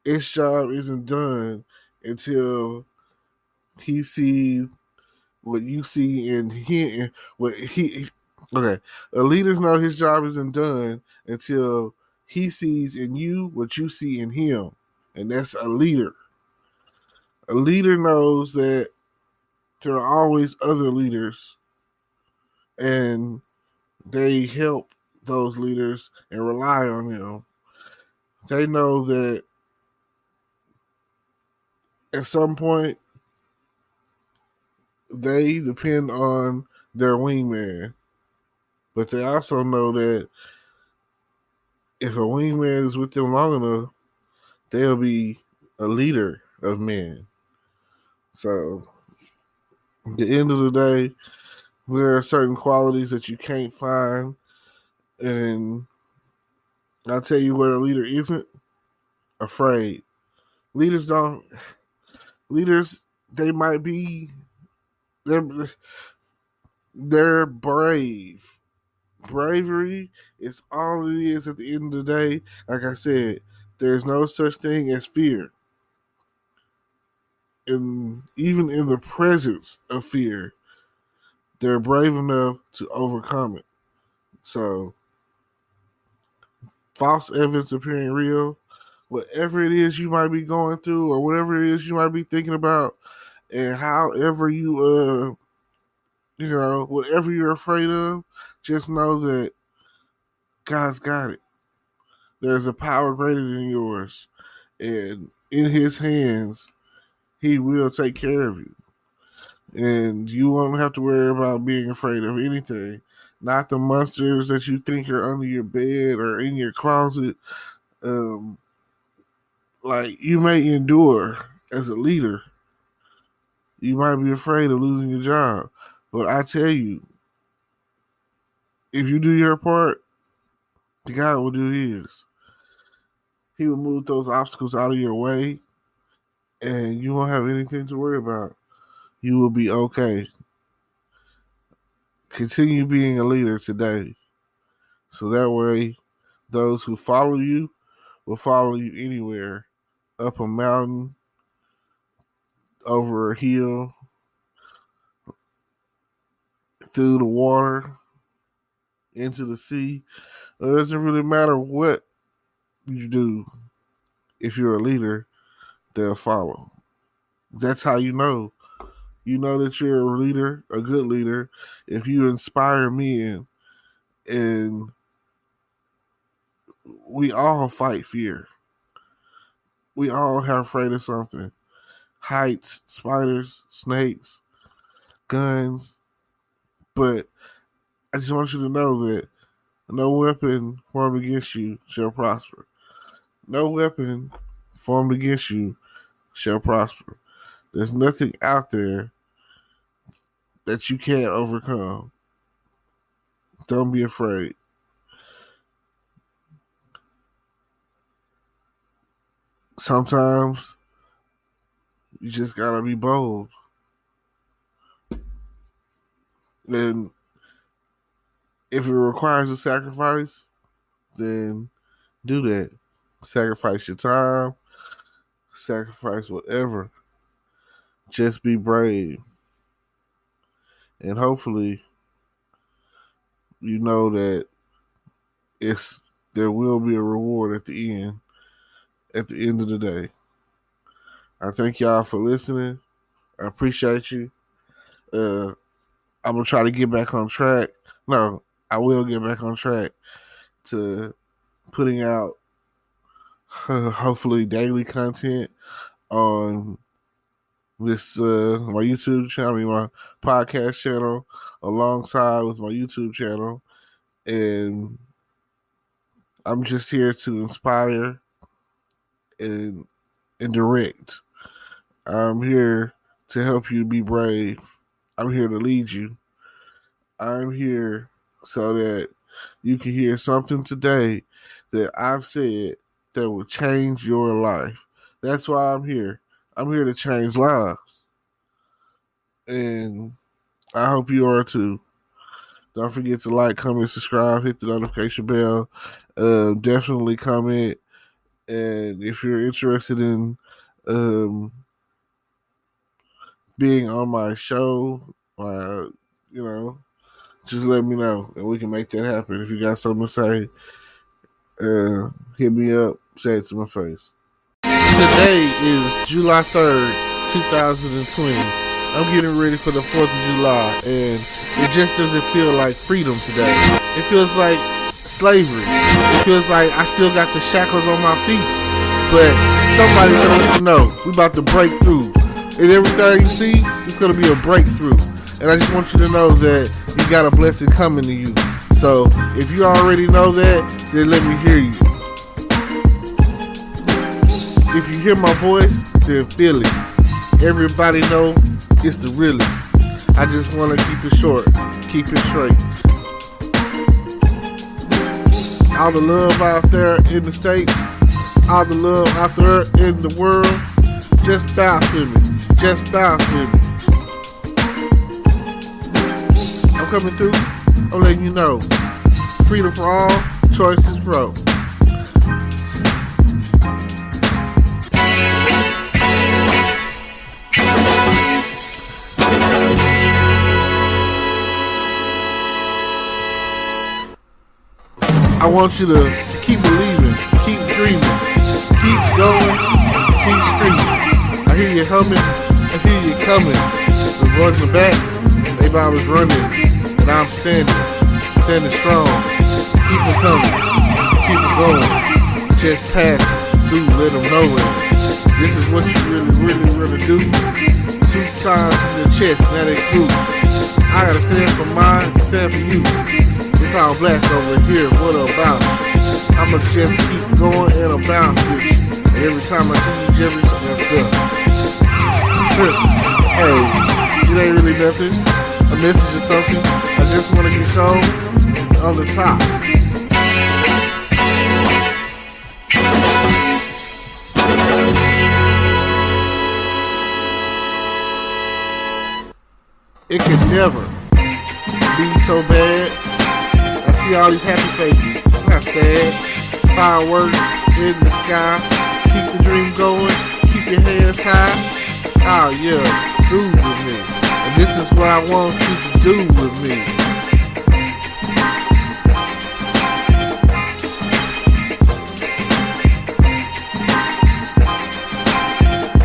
its job isn't done until he sees what you see in him. Okay. A leader knows his job isn't done until he sees in you what you see in him. And that's a leader. A leader knows that there are always other leaders, and they help those leaders and rely on them. They know that at some point they depend on their wingman, but they also know that if a wingman is with them long enough, they'll be a leader of men. So, at the end of the day, there are certain qualities that you can't find, and I'll tell you what a leader isn't: afraid. Leaders, they might be, they're brave. Bravery is all it is at the end of the day. Like I said, there's no such thing as fear. And even in the presence of fear, they're brave enough to overcome it. So, false evidence appearing real, whatever it is you might be going through or whatever it is you might be thinking about, and however you, whatever you're afraid of, just know that God's got it. There's a power greater than yours. And in his hands, he will take care of you. And you won't have to worry about being afraid of anything. Not the monsters that you think are under your bed or in your closet. Like, you may endure as a leader. You might be afraid of losing your job. But I tell you, if you do your part, God will do his. He will move those obstacles out of your way, and you won't have anything to worry about. You will be okay. Continue being a leader today. So that way, those who follow you will follow you anywhere. Up a mountain, over a hill, through the water, into the sea. It doesn't really matter what you do. If you're a leader, they'll follow. That's how you know. You know that you're a leader, a good leader, if you inspire men. And we all fight fear. We all are afraid of something. Heights, spiders, snakes, guns. But I just want you to know that no weapon formed against you shall prosper. No weapon formed against you shall prosper. There's nothing out there that you can't overcome. Don't be afraid. Sometimes you just gotta be bold. And if it requires a sacrifice, then do that. Sacrifice your time. Sacrifice whatever. Just be brave. And hopefully, you know that there will be a reward at the end of the day. I thank y'all for listening. I appreciate you. I'm going to try to get back on track. No, I will get back on track to putting out hopefully daily content on this my YouTube channel, my podcast channel, alongside with my YouTube channel. And I'm just here to inspire and direct. I'm here to help you be brave. I'm here to lead you. I'm here so that you can hear something today that I've said that will change your life. That's why I'm here. I'm here to change lives. And I hope you are too. Don't forget to like, comment, subscribe, hit the notification bell. Definitely comment. And if you're interested in being on my show, just let me know and we can make that happen. If you got something to say, hit me up, say it to my face. Today is July 3rd, 2020. I'm getting ready for the 4th of July, and it just doesn't feel like freedom today. It feels like slavery. It feels like I still got the shackles on my feet. But somebody's going to let you know we about to break through. And everything you see, it's going to be a breakthrough. And I just want you to know that you got a blessing coming to you. So if you already know that, then let me hear you. If you hear my voice, then feel it. Everybody know it's the realest. I just want to keep it short, keep it straight. All the love out there in the States, all the love out there in the world, just bounce with me. Just bounce with me. I'm coming through. I'm letting you know. Freedom for all, choices pro. I want you to keep believing, keep dreaming, keep going, keep screaming. I hear you humming, I hear you coming. The boys in the back, they was running, and I'm standing strong. Keep it coming, keep it going. Just pass it through, let them know it. This is what you really do. 2 times in the chest, now they through. I gotta stand for mine, stand for you. It's all black over here, what about you? I'ma just keep going and I'll bounce with you. And every time I see you, Jeffrey, that's stuff. Hey, it ain't really nothing. A message or something. I just wanna get shown on the top. It could never be so bad. I see all these happy faces. I'm not sad. Fireworks in the sky. Keep the dream going. Keep your hands high. Oh yeah, groove with me. And this is what I want you to do with me.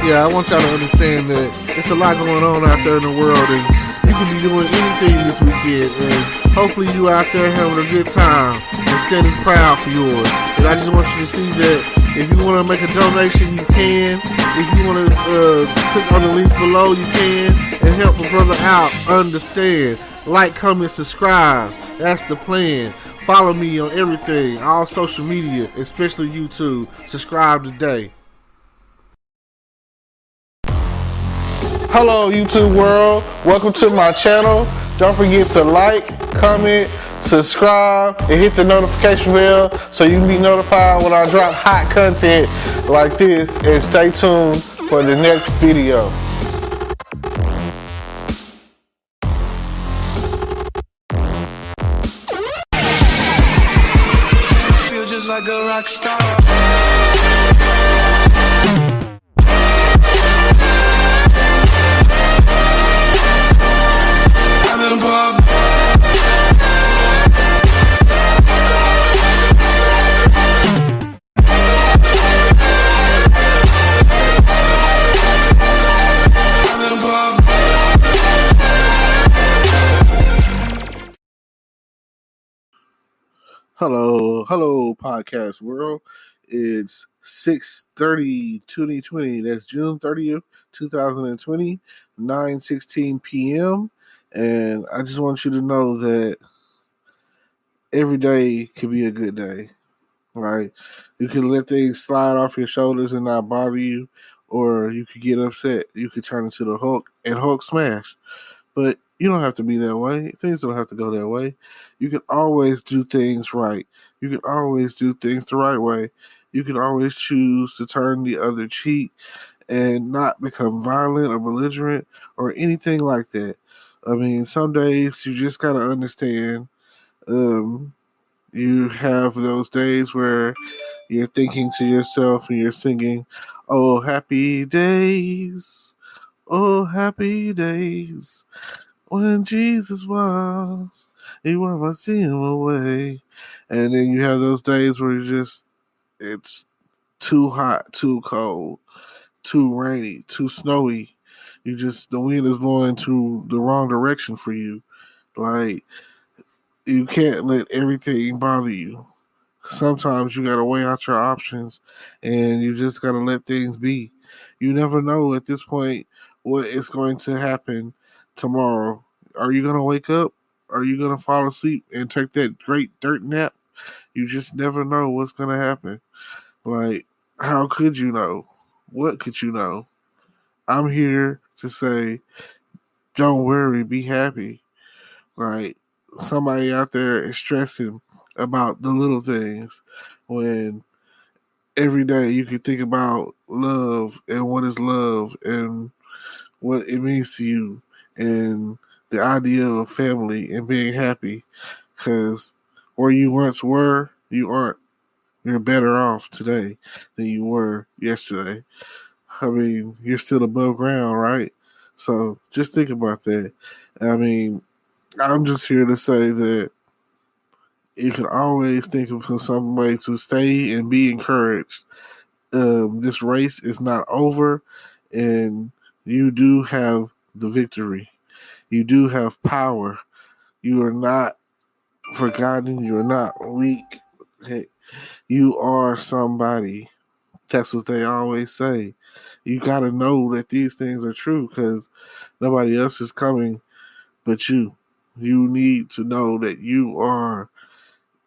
Yeah, I want y'all to understand that it's a lot going on out there in the world, and you can be doing anything this weekend, and hopefully you out there having a good time and standing proud for yours. And I just want you to see that if you want to make a donation, you can. If you want to click on the links below, you can, and help a brother out. Understand, like, comment, subscribe. That's the plan. Follow me on everything, all social media, especially YouTube. Subscribe today. Hello YouTube world, welcome to my channel. Don't forget to like, comment, subscribe, and hit the notification bell so you can be notified when I drop hot content like this, and stay tuned for the next video. Feel just like a rock star. Hello, podcast world. It's 6/30/2020. That's June 30th, 2020, 9:16 p.m. And I just want you to know that every day could be a good day. Right? You can let things slide off your shoulders and not bother you, or you could get upset. You could turn into the Hulk and Hulk smash. But you don't have to be that way. Things don't have to go that way. You can always do things right. You can always do things the right way. You can always choose to turn the other cheek and not become violent or belligerent or anything like that. I mean, some days you just gotta understand. You have those days where you're thinking to yourself and you're singing, "Oh, happy days, oh, happy days." When Jesus was, he was my sin away. And then you have those days where it's too hot, too cold, too rainy, too snowy. The wind is blowing to the wrong direction for you. Like, you can't let everything bother you. Sometimes you gotta weigh out your options and you just gotta let things be. You never know at this point what is going to happen tomorrow. Are you gonna wake up? Are you gonna fall asleep and take that great dirt nap? You just never know what's gonna happen. Like, how could you know? What could you know? I'm here to say, don't worry, be happy. Like, somebody out there is stressing about the little things when every day you can think about love and what is love and what it means to you and the idea of family and being happy. Because where you once were, you aren't. You're better off today than you were yesterday. I mean, you're still above ground, right? So just think about that. I mean, I'm just here to say that you can always think of some way to stay and be encouraged. This race is not over, and you do have the victory. You do have power. You are not forgotten. You are not weak. Hey, you are somebody. That's what they always say. You got to know that these things are true because nobody else is coming but you. You need to know that you are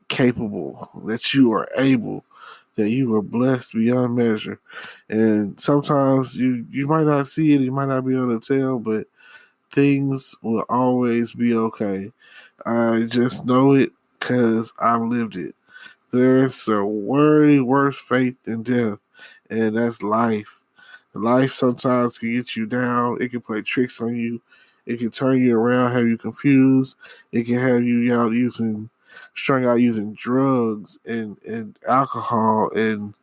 capable, that you are able, that you are blessed beyond measure. And sometimes you might not see it, you might not be able to tell, but things will always be okay. I just know it because I've lived it. There's a way worse fate than death, and that's life. Life sometimes can get you down. It can play tricks on you. It can turn you around, have you confused. It can have you out strung out using drugs and alcohol and,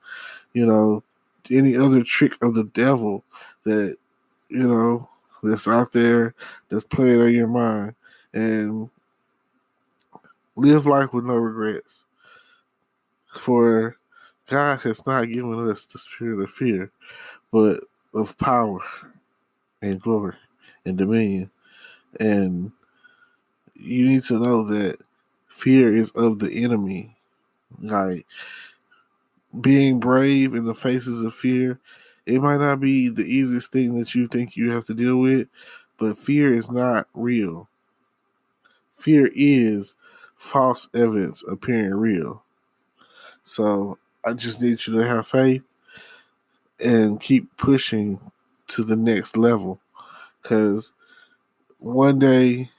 you know, any other trick of the devil that, you know, that's out there that's playing on your mind. And live life with no regrets. For God has not given us the spirit of fear, but of power and glory and dominion. And you need to know that fear is of the enemy. Like being brave in the faces of fear, it might not be the easiest thing that you think you have to deal with, but fear is not real. Fear is false evidence appearing real. So I just need you to have faith and keep pushing to the next level. Because one day,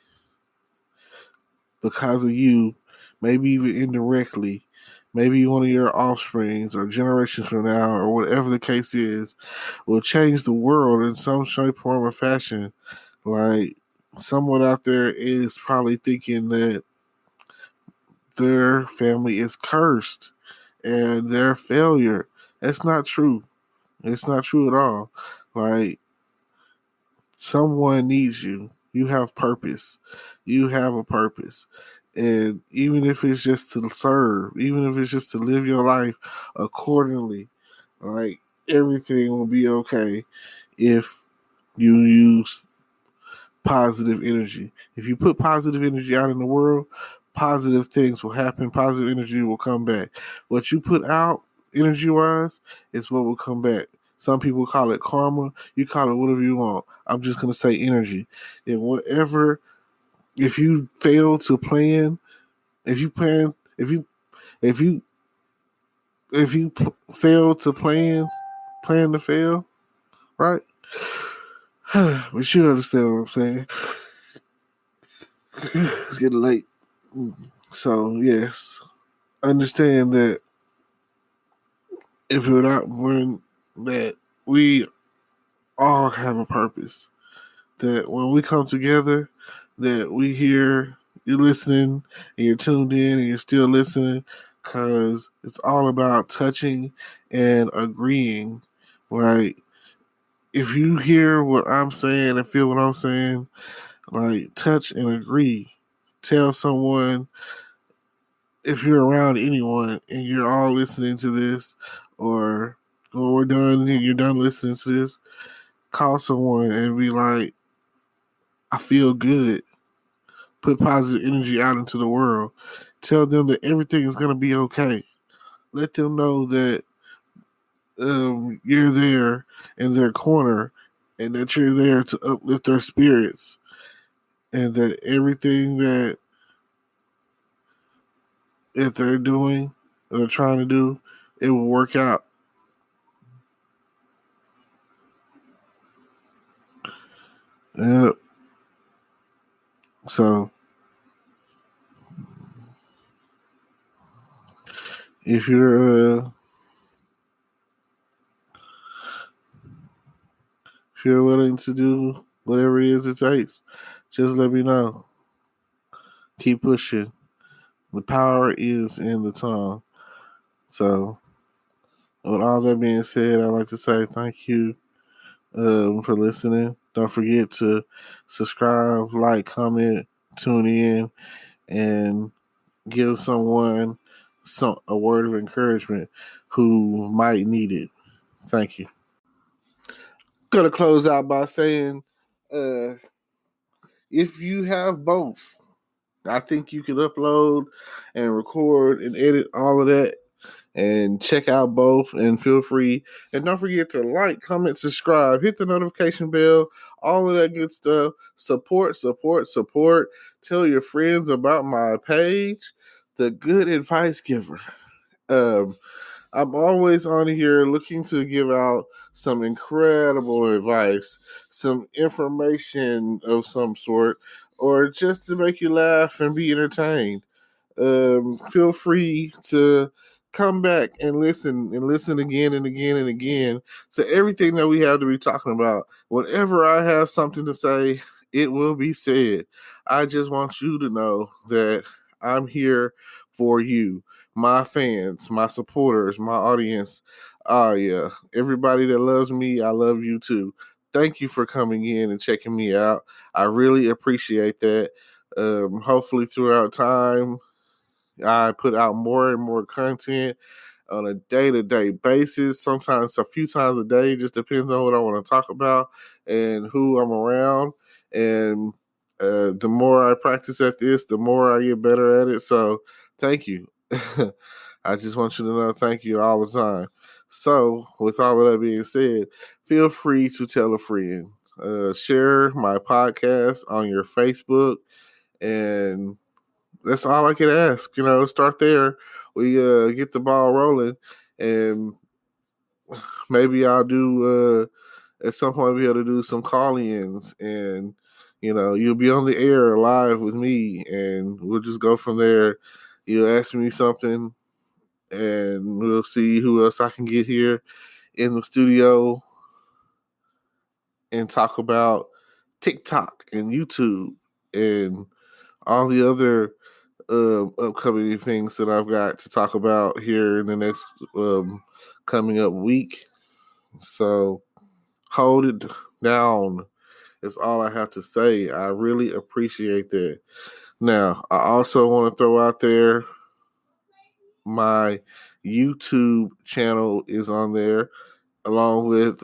because of you, maybe even indirectly, maybe one of your offsprings or generations from now, or whatever the case is, will change the world in some shape, form, or fashion. Like someone out there is probably thinking that their family is cursed and their failure. That's not true. It's not true at all. Like someone needs you. You have purpose. You have a purpose. And even if it's just to serve, even if it's just to live your life accordingly, like everything will be okay if you use positive energy. If you put positive energy out in the world, positive things will happen. Positive energy will come back. What you put out energy wise is what will come back. Some people call it karma. You call it whatever you want. I'm just gonna say energy. And whatever, if you fail to plan, if you plan, if you fail to plan to fail, right? But you understand what I'm saying. It's getting late. So yes, understand that if we're not when that we all have a purpose. That when we come together, that we hear you listening and you're tuned in and you're still listening, because it's all about touching and agreeing. Like if you hear what I'm saying and feel what I'm saying, like touch and agree. Tell someone if you're around anyone and you're all listening to this, or we're done and you're done listening to this, call someone and be like, I feel good. Put positive energy out into the world. Tell them that everything is going to be okay. Let them know that you're there in their corner and that you're there to uplift their spirits and that everything that if they're doing, they're trying to do, it will work out. Yeah. So if you're willing to do whatever it is it takes, just let me know. Keep pushing. The power is in the tongue. So, with all that being said, I'd like to say thank you for listening. Don't forget to subscribe, like, comment, tune in, and give someone a word of encouragement who might need it. Thank you. Gonna close out by saying, if you have both, I think you can upload and record and edit all of that and check out both and feel free. And don't forget to like, comment, subscribe, hit the notification bell, all of that good stuff. Support, support, support. Tell your friends about my page, The Good Advice Giver. I'm always on here looking to give out some incredible advice, some information of some sort, or just to make you laugh and be entertained. Feel free to come back and listen again and again and again to everything that we have to be talking about. Whenever I have something to say, it will be said. I just want you to know that I'm here for you, my fans, my supporters, my audience. Yeah, everybody that loves me, I love you too. Thank you for coming in and checking me out. I really appreciate that. Hopefully throughout time, I put out more and more content on a day-to-day basis, sometimes a few times a day, just depends on what I want to talk about and who I'm around. And the more I practice at this, the more I get better at it. So thank you. I just want you to know thank you all the time. So with all of that being said, feel free to tell a friend. Share my podcast on your Facebook, and that's all I can ask. Start there. We get the ball rolling, and maybe I'll do at some point be able to do some call-ins, and you'll be on the air live with me, and we'll just go from there. You'll ask me something, and we'll see who else I can get here in the studio and talk about TikTok and YouTube and all the other upcoming things that I've got to talk about here in the next coming up week. So hold it down. That's all I have to say. I really appreciate that. Now, I also want to throw out there my YouTube channel is on there, along with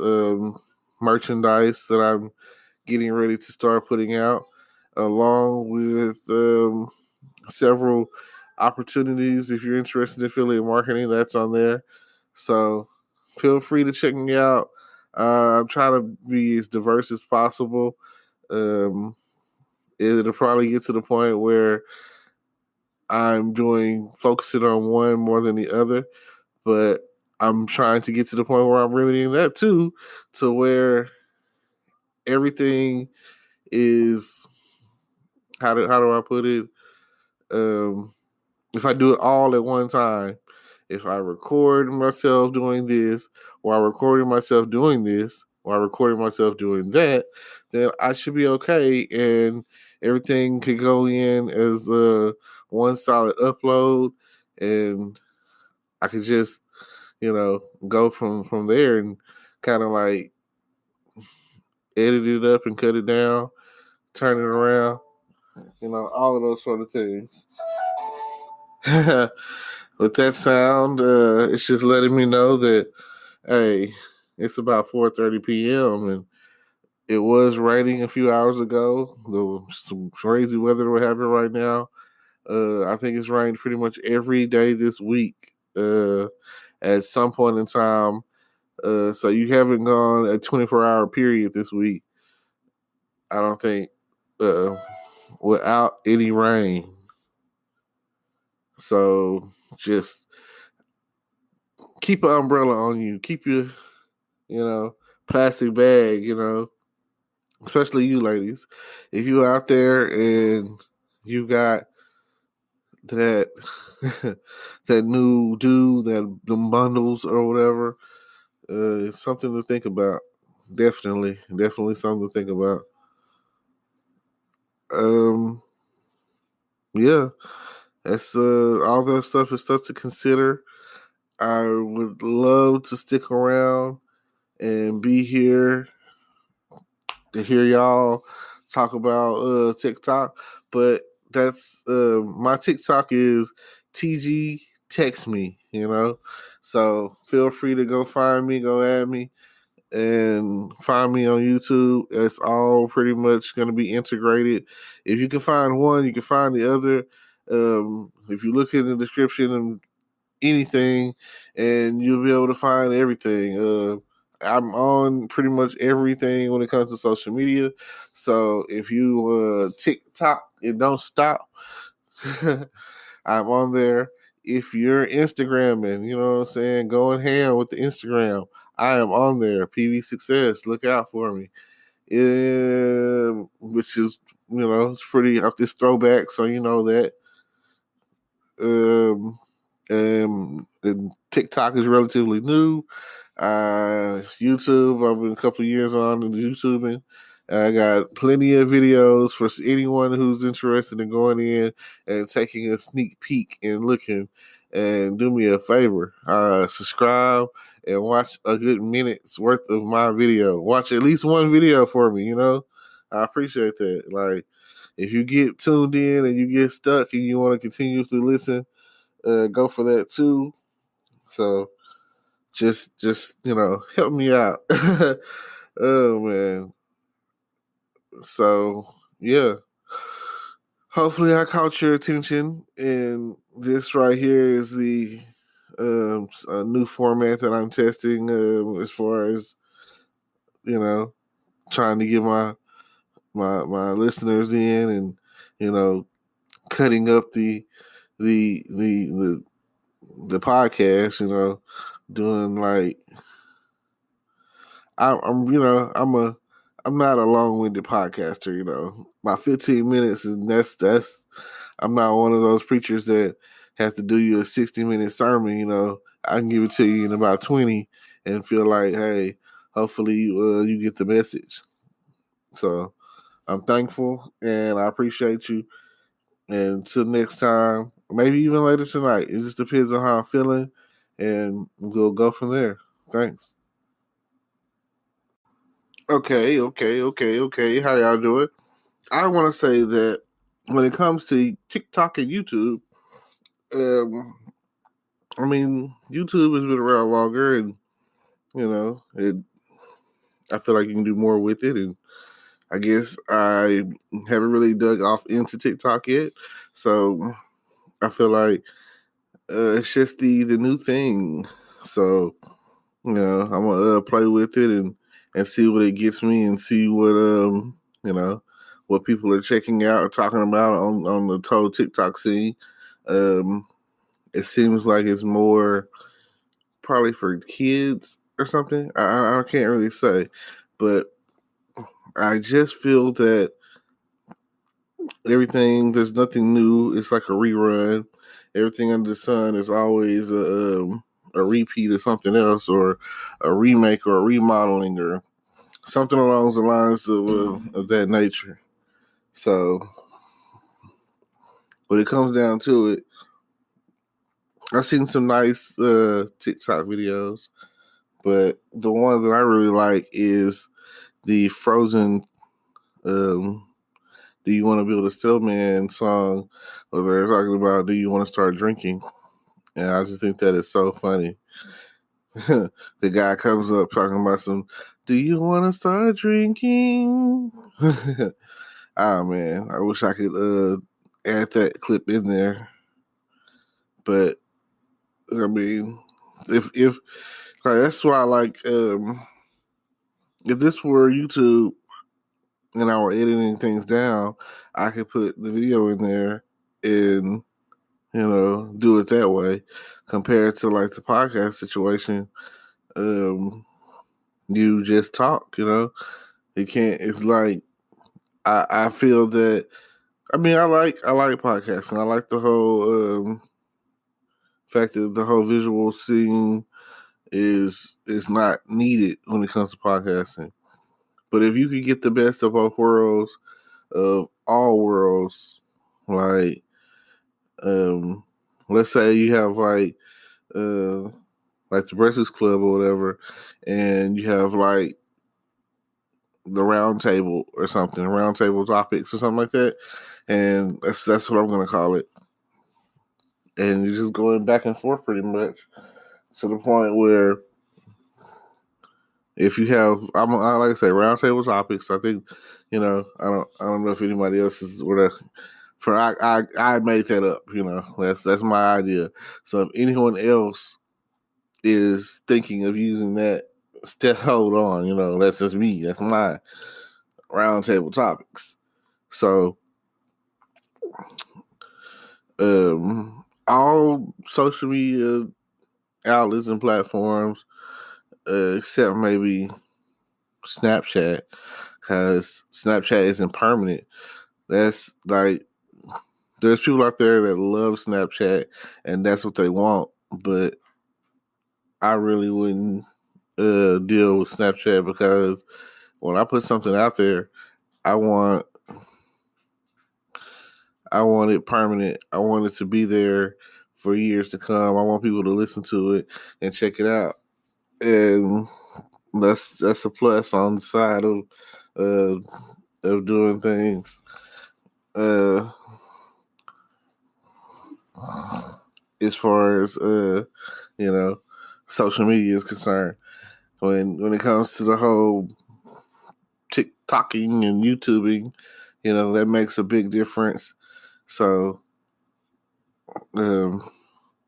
merchandise that I'm getting ready to start putting out, along with several opportunities. If you're interested in affiliate marketing, that's on there. So feel free to check me out. I'm trying to be as diverse as possible. It'll probably get to the point where I'm focusing on one more than the other, but I'm trying to get to the point where I'm remedying that too, to where everything is, how do I put it? If I do it all at one time, if I record myself doing this, or I recording myself doing this, or I recording myself doing that, then I should be okay, and everything could go in as one solid upload, and I could just, go from there and kind of like edit it up and cut it down, turn it around, all of those sort of things. With that sound, it's just letting me know that, hey, it's about 4:30 p.m. and it was raining a few hours ago. Some crazy weather we're having right now. I think it's rained pretty much every day this week at some point in time. So you haven't gone a 24-hour period this week, I don't think, without any rain. So just keep an umbrella on you. Keep your, plastic bag, especially you ladies. If you out there and you got that that new dude, them bundles or whatever, it's something to think about. Definitely something to think about. Yeah. That's all that stuff is stuff to consider. I would love to stick around and be here to hear y'all talk about TikTok, but that's my TikTok is TG text me, So feel free to go find me, go add me, and find me on YouTube. It's all pretty much going to be integrated. If you can find one, you can find the other. If you look in the description and anything, and you'll be able to find everything. I'm on pretty much everything when it comes to social media. So if you TikTok and don't stop, I'm on there. If you're Instagramming, you know what I'm saying, going ham with the Instagram, I am on there. PV Success, look out for me. Which is, it's pretty off this throwback, so you know that. And TikTok is relatively new. YouTube, I've been a couple of years on YouTubing. I got plenty of videos for anyone who's interested in going in and taking a sneak peek and looking. And do me a favor, subscribe and watch a good minute's worth of my video. Watch at least one video for me, I appreciate that. Like, if you get tuned in and you get stuck and you want to continuously listen, go for that too. So just help me out. Oh man. So yeah. Hopefully I caught your attention, and this right here is the a new format that I'm testing as far as trying to get my listeners in, and cutting up the podcast, doing like I'm not a long-winded podcaster. My 15 minutes is that's I'm not one of those preachers that have to do you a 60-minute sermon. I can give it to you in about 20 and feel like, hey, hopefully you get the message. So I'm thankful and I appreciate you. And until next time, maybe even later tonight. It just depends on how I'm feeling, and we'll go from there. Thanks. Okay. How y'all doing? I want to say that when it comes to TikTok and YouTube, YouTube has been around longer, and I feel like you can do more with it. And I guess I haven't really dug off into TikTok yet, so I feel like it's just the new thing. So I'm gonna play with it and see what it gets me, and see what what people are checking out or talking about on the whole TikTok scene. It seems like it's more probably for kids or something. I can't really say, but I just feel that there's nothing new. It's like a rerun. Everything under the sun is always a repeat of something else, or a remake, or a remodeling, or something along the lines of that nature. So when it comes down to it, I've seen some nice TikTok videos, but the one that I really like is the Frozen Do You Want to Build a Snowman song, where they're talking about, do you want to start drinking? And I just think that is so funny. The guy comes up talking about do you want to start drinking? Oh man, I wish I could add that clip in there. But I mean, if like, that's why I like if this were YouTube and I were editing things down, I could put the video in there and do it that way. Compared to like the podcast situation, you just talk. You can't. It's like I feel that. I mean, I like podcasting. I like the whole fact that the whole visual scene is not needed when it comes to podcasting. But if you could get the best of both worlds, of all worlds, like Let's say you have like the Breakfast Club or whatever, and you have like the round table or something, round table topics or something like that. And that's what I'm gonna call it. And you're just going back and forth pretty much to the point where if you have, I like I say, round table topics. I think, I don't know if anybody else is whatever. For I made that up. That's my idea. So if anyone else is thinking of using that, hold on. That's just me. That's my round table topics. So, all social media outlets and platforms, except maybe Snapchat, because Snapchat isn't permanent. That's like, there's people out there that love Snapchat and that's what they want, but I really wouldn't deal with Snapchat because when I put something out there, I want it permanent. I want it to be there for years to come. I want people to listen to it and check it out, and that's a plus on the side of doing things. As far as social media is concerned, when it comes to the whole TikToking and YouTubing, that makes a big difference. So,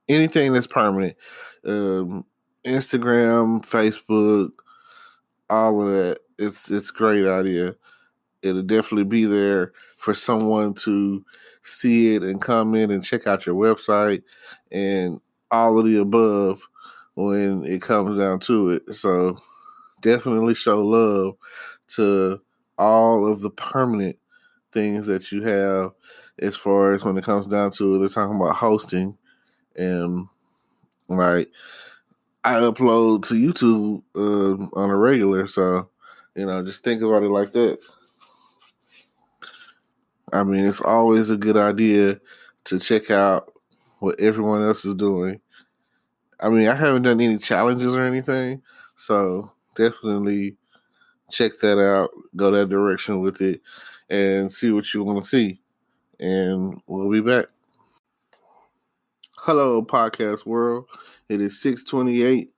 anything that's permanent, Instagram, Facebook, all of that, it's a great idea. It'll definitely be there for someone to see it and come in and check out your website and all of the above when it comes down to it. So definitely show love to all of the permanent things that you have as far as when it comes down to it. They're talking about hosting, and like I upload to YouTube on a regular, so just think about it like that. I mean, it's always a good idea to check out what everyone else is doing. I mean, I haven't done any challenges or anything, so definitely check that out, go that direction with it, and see what you want to see. And we'll be back. Hello, podcast world. It is 6/28,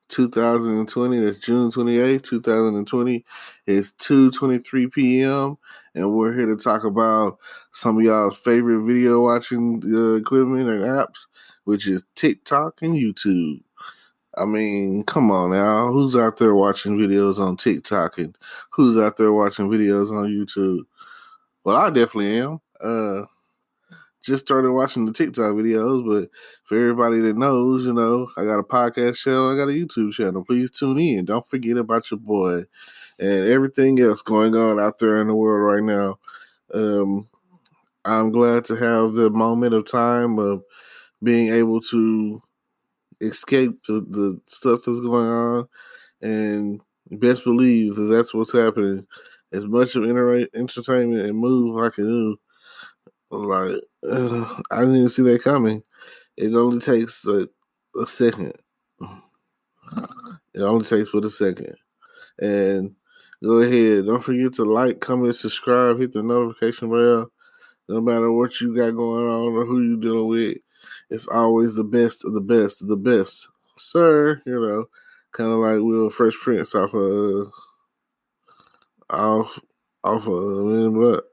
2020. That's June 28th, 2020. It's 2:23 p.m. and we're here to talk about some of y'all's favorite video watching equipment and apps, which is TikTok and YouTube. I mean, come on now. Who's out there watching videos on TikTok and who's out there watching videos on YouTube? Well, I definitely am. Just started watching the TikTok videos, but for everybody that knows, I got a podcast show, I got a YouTube channel. Please tune in. Don't forget about your boy and everything else going on out there in the world right now. I'm glad to have the moment of time of being able to escape the stuff that's going on, and best believe that that's what's happening. As much of entertainment and move I can do, like I didn't even see that coming. It only takes a second. It only takes but a second. And go ahead. Don't forget to like, comment, subscribe, hit the notification bell. No matter what you got going on or who you dealing with, it's always the best of the best of the best. Sir, kind of like Will Fresh Prince off of Men in Black.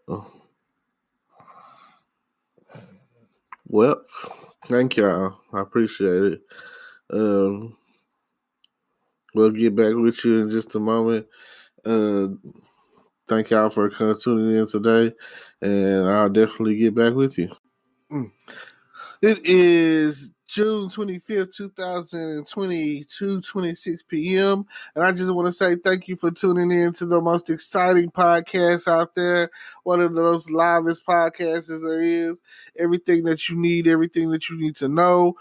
Well, thank y'all. I appreciate it. We'll get back with you in just a moment. Thank y'all for tuning in today, and I'll definitely get back with you. It is June 25th, 2022, 26 p.m. And I just want to say thank you for tuning in to the most exciting podcast out there. One of those livest podcasts as there is. Everything that you need to know,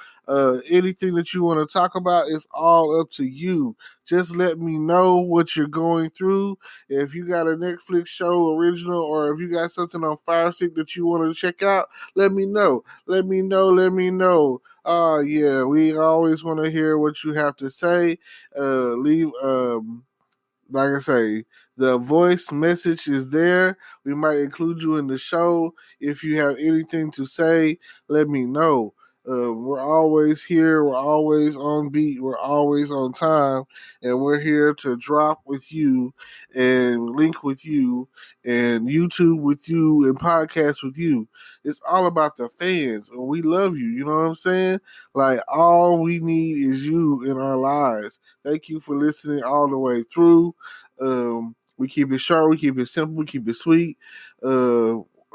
anything that you want to talk about is all up to you. Just let me know what you're going through. If you got a Netflix show original or if you got something on Fire Stick that you want to check out, let me know. Let me know. Yeah, we always want to hear what you have to say. Leave like I say, the voice message is there. We might include you in the show. If you have anything to say, let me know. We're always here. We're always on beat. We're always on time. And we're here to drop with you and link with you and YouTube with you and podcast with you. It's all about the fans. And we love you. You know what I'm saying? Like, all we need is you in our lives. Thank you for listening all the way through. We keep it short, we keep it simple, we keep it sweet.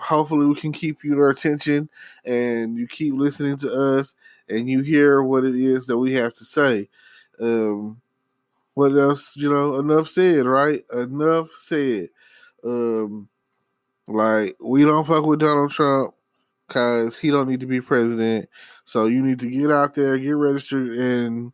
Hopefully we can keep your attention and you keep listening to us and you hear what it is that we have to say. What else, enough said, right? Enough said. Um, like, we don't fuck with Donald Trump because he don't need to be president. So you need to get out there, get registered, and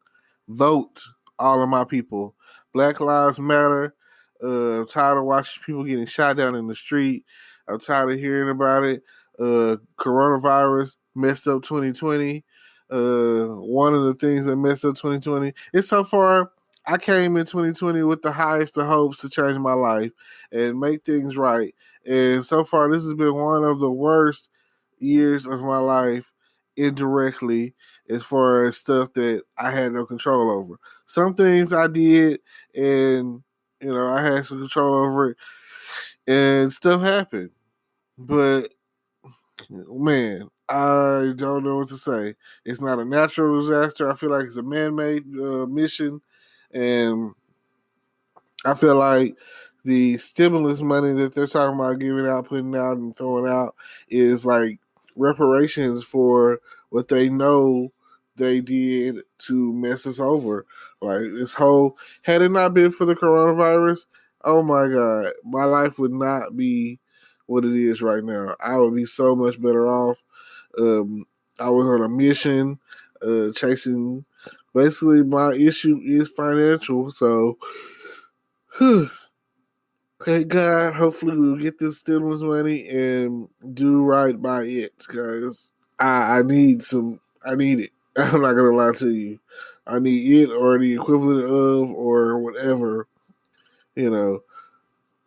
vote. All of my people. Black Lives Matter. I'm tired of watching people getting shot down in the street. I'm tired of hearing about it. Coronavirus messed up 2020. One of the things that messed up 2020. It's so far. I came in 2020 with the highest of hopes to change my life and make things right. And so far, this has been one of the worst years of my life indirectly as far as stuff that I had no control over. Some things I did and I had some control over it and stuff happened. But man, I don't know what to say. It's not a natural disaster. I feel like it's a man-made mission, and I feel like the stimulus money that they're talking about giving out, putting out, and throwing out is like reparations for what they know they did to mess us over. Like, this whole, had it not been for the coronavirus, oh my God, my life would not be what it is right now. I would be so much better off. I was on a mission, chasing. Basically, my issue is financial, so thank God. Hopefully, we'll get this stimulus money and do right by it, guys. I need some. I need it. I'm not gonna lie to you. I need it or the equivalent of or whatever. You know,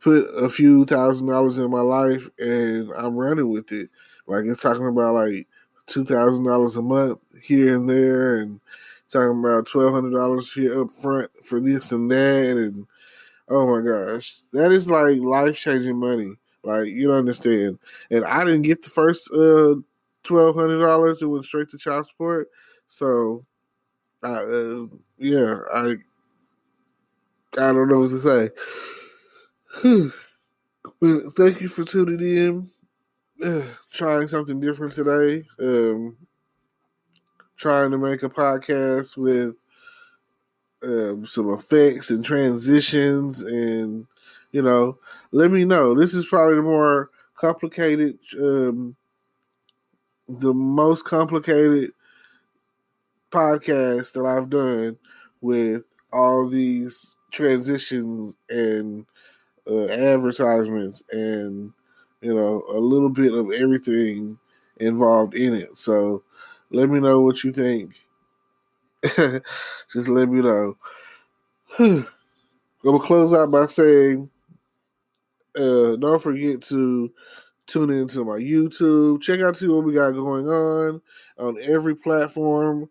put a few $1,000s in my life and I'm running with it. Like, it's talking about like $2,000 a month here and there, and talking about $1,200 here up front for this and that, and oh my gosh, that is like life changing money. Like, you don't understand. And I didn't get the first $1,200. It went straight to child support. So, yeah, I don't know what to say. But thank you for tuning in. Trying something different today. Trying to make a podcast with some effects and transitions, and let me know. This is probably the more complicated, the most complicated podcast that I've done with all these transitions and advertisements and a little bit of everything involved in it. So let me know what you think. Just let me know. I'm gonna close out by saying, don't forget to tune into my YouTube. Check out see what we got going on every platform.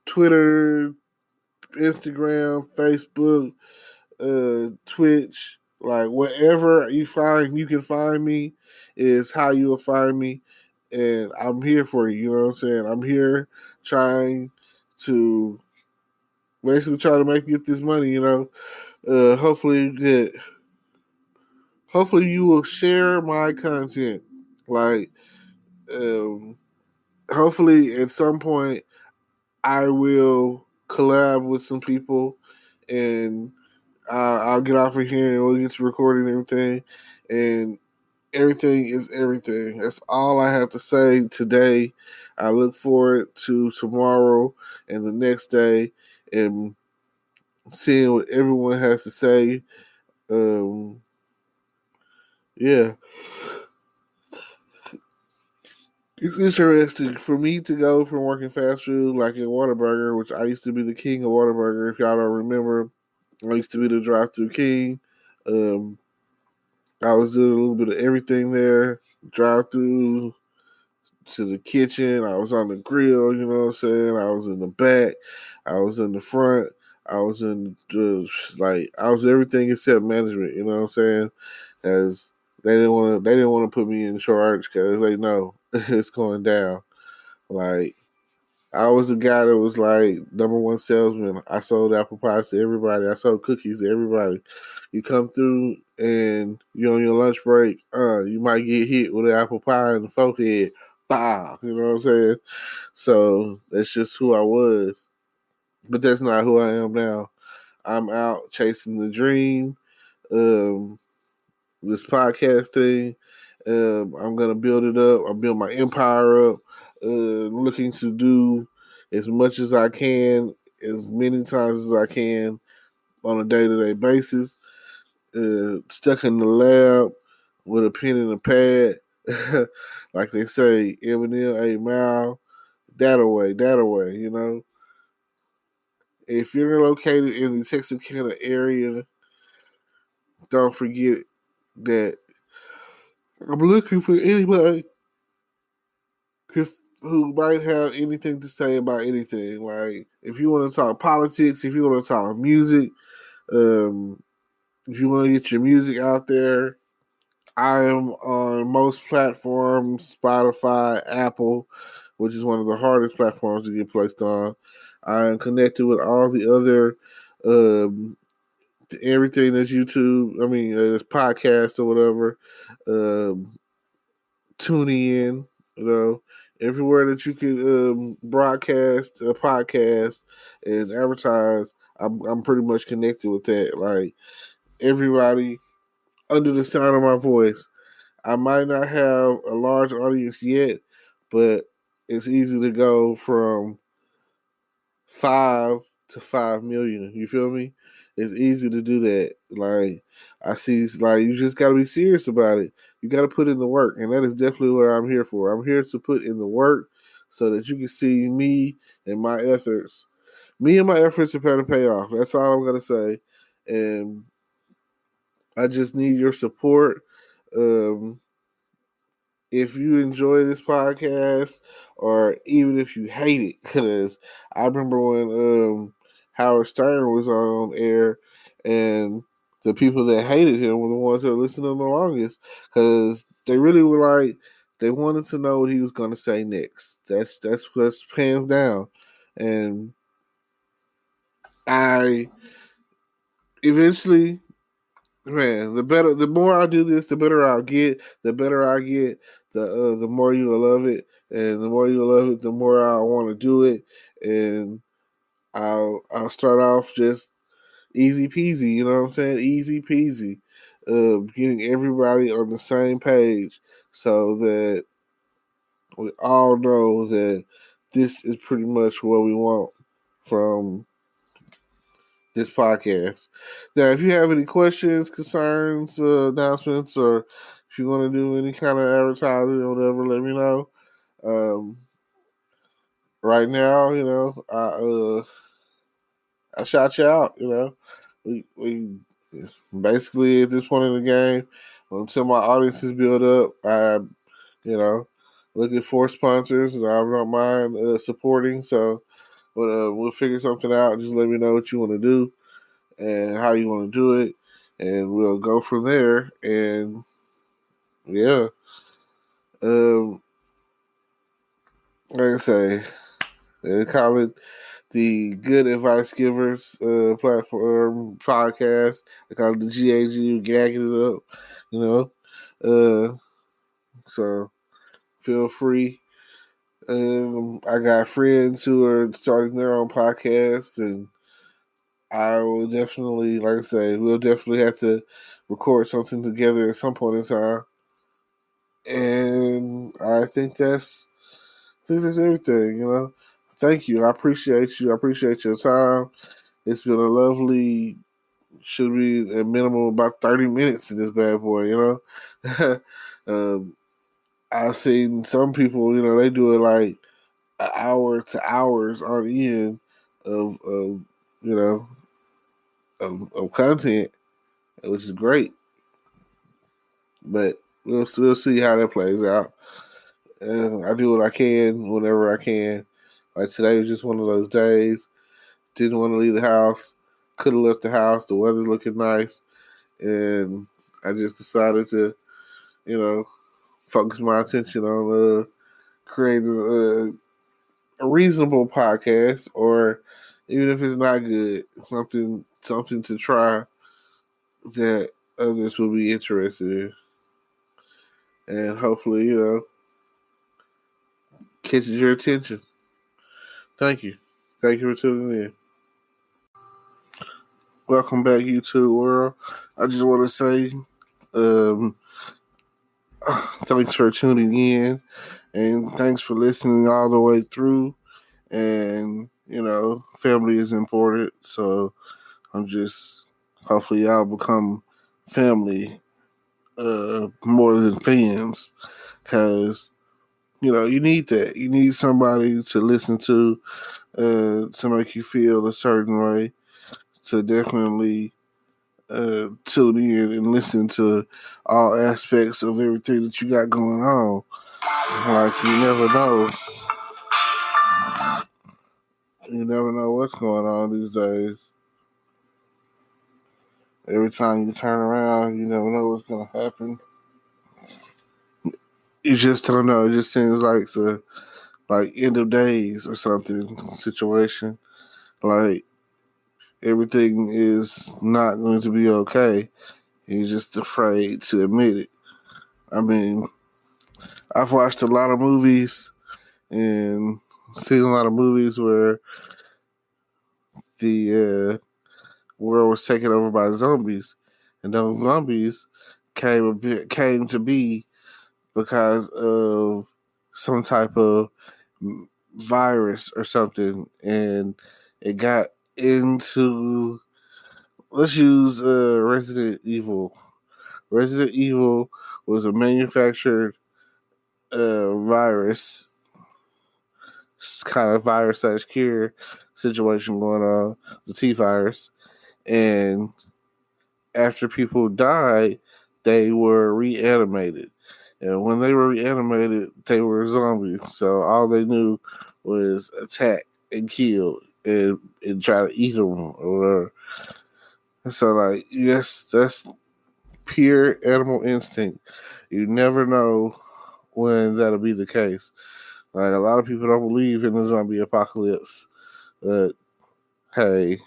Twitter, Instagram, Facebook, Twitch, like whatever you can find me is how you will find me, and I'm here for you. You know what I'm saying? I'm here trying to basically try to get this money. Hopefully hopefully you will share my content. Like, um, hopefully at some point I will collab with some people, and I'll get off of here and we'll get to recording everything. And everything is everything. That's all I have to say today. I look forward to tomorrow and the next day and seeing what everyone has to say. Um, yeah. It's interesting for me to go from working fast food like at Whataburger, which I used to be the king of Whataburger. If y'all don't remember, I used to be the drive-through king. Um, I was doing a little bit of everything there, drive-through to the kitchen. I was on the grill, you know what I'm saying? I was in the back. I was in the front. I was in I was everything except management, you know what I'm saying? As they didn't want to put me in charge because they know it's going down. Like I was the guy that was like number one salesman. I sold apple pies to everybody. I sold cookies to everybody. You come through and you're on your lunch break, you might get hit with an apple pie in the forehead. Bah, you know what I'm saying? So that's just who I was. But that's not who I am now. I'm out chasing the dream. Um, this podcast thing. I'm gonna build it up. I build my empire up. Looking to do as much as I can, as many times as I can on a day-to-day basis. Stuck in the lab with a pen and a pad, like they say, Eminem, 8 Mile, that away, that away. You know, if you're located in the Texarkana area, don't forget that I'm looking for anybody who might have anything to say about anything. Like, if you want to talk politics, if you want to talk music, um, if you want to get your music out there, I am on most platforms, Spotify, Apple, which is one of the hardest platforms to get placed on. I am connected with all the other, um, everything that's YouTube. I mean, it's podcast or whatever. Um, Tune in, you know, everywhere that you can broadcast a podcast and advertise. I'm pretty much connected with that. Like everybody under the sound of my voice. I might not have a large audience yet, but it's easy to go from 5 to 5 million. You feel me? It's easy to do that. Like I see, like you just got to be serious about it. You got to put in the work, and that is definitely what I'm here for. I'm here to put in the work so that you can see me and my efforts. Me and my efforts are going to pay off. That's all I'm gonna say, and I just need your support. Um, if you enjoy this podcast or even if you hate it, because I remember when Howard Stern was on air and the people that hated him were the ones that were listening the longest because they really were like they wanted to know what he was going to say next. That's what's hands down, and I eventually, man, the more I do this, the better I'll get. The better I get, the more you will love it, and the more you love it, the more I want to do it, and I'll start off just easy peasy. You know what I'm saying? Easy peasy. Getting everybody on the same page so that we all know that this is pretty much what we want from this podcast. Now, if you have any questions, concerns, announcements, or if you want to do any kind of advertising or whatever, let me know. Um, right now, you know, I shout you out. You know, we basically at this point in the game, until my audience is built up, you know, looking for sponsors, and I don't mind supporting. So, but we'll figure something out. Just let me know what you want to do and how you want to do it, and we'll go from there. And yeah, um, like I say, they call it the Good Advice Givers platform podcast. They call it the GAG, gagging it up, you know. So feel free. I got friends who are starting their own podcast, and I will definitely, like I say, we'll definitely have to record something together at some point in time. And I think that's everything. Thank you. I appreciate you. I appreciate your time. It's been a lovely. Should be a minimum about 30 minutes in this bad boy. um, I've seen some people. They do it like an hour to hours on end of you know of content, which is great. But we'll see how that plays out. I do what I can whenever I can. Like today was just one of those days. Didn't want to leave the house. Could have left the house. The weather's looking nice, and I just decided to, you know, focus my attention on creating a reasonable podcast, or even if it's not good, something to try that others will be interested in, and hopefully, catches your attention. Thank you. Thank you for tuning in. Welcome back, YouTube world. I just want to say um, thanks for tuning in, and thanks for listening all the way through. And, family is important. So I'm just, hopefully, y'all become family more than fans. Because, you need that. You need somebody to listen to make you feel a certain way, to definitely tune in and listen to all aspects of everything that you got going on. Like you never know what's going on these days. Every time you turn around, you never know what's gonna happen. You just don't know. It just seems like the end of days or something situation. Like everything is not going to be okay. You're just afraid to admit it. I mean, I've watched a lot of movies and seen a lot of movies where the world was taken over by zombies, and those zombies came to be because of some type of virus or something, and it got into. Let's use Resident Evil. Resident Evil was a manufactured virus, kind of virus / cure situation going on, the T virus, and after people died, they were reanimated. And when they were reanimated, they were zombies. So all they knew was attack and kill and try to eat them or whatever. So, like, yes, that's pure animal instinct. You never know when that'll be the case. Like, a lot of people don't believe in the zombie apocalypse. But, hey,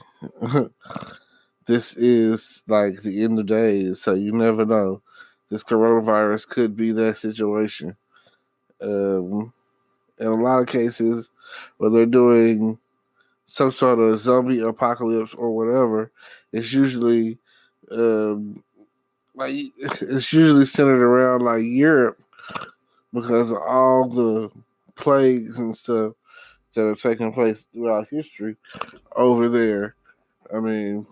this is like the end of days, so you never know. This coronavirus could be that situation. In a lot of cases, where they're doing some sort of zombie apocalypse or whatever, it's usually it's usually centered around like Europe because of all the plagues and stuff that have taken place throughout history over there. I mean,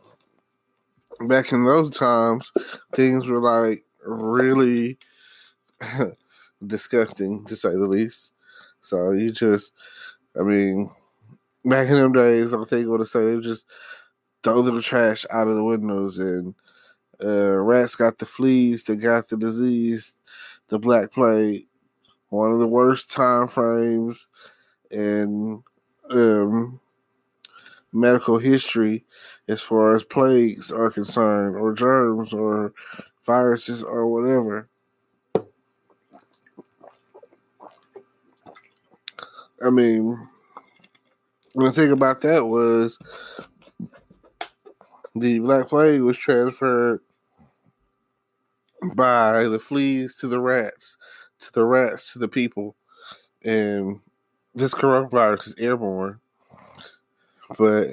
back in those times, things were like really disgusting to say the least. So I mean, back in them days, I think what to say, they would just throw the trash out of the windows, and rats got the fleas that got the disease, the Black Plague, one of the worst time frames in medical history as far as plagues are concerned, or germs, or viruses, or whatever. I mean, when I think about that was the Black Plague was transferred by the fleas to the rats, to the people, and this coronavirus is airborne, but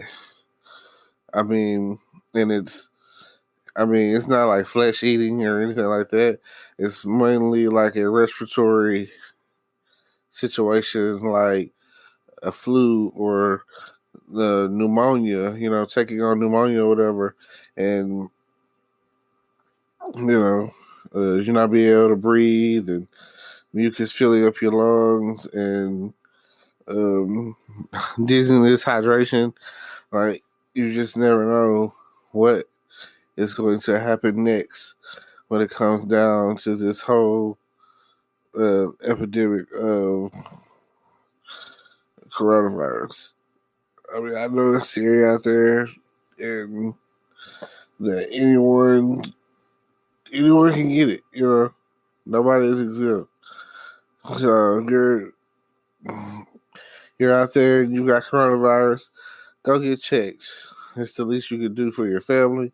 I mean, and it's not like flesh eating or anything like that. It's mainly like a respiratory situation, like a flu or the pneumonia. Taking on pneumonia or whatever, and you're not being able to breathe and mucus filling up your lungs and dizziness, hydration. Like, you just never know what is going to happen next when it comes down to this whole epidemic of coronavirus. I mean, I know it's scary out there, and that anyone can get it. Nobody is exempt. So you're out there and you got coronavirus, go get checked. It's the least you can do for your family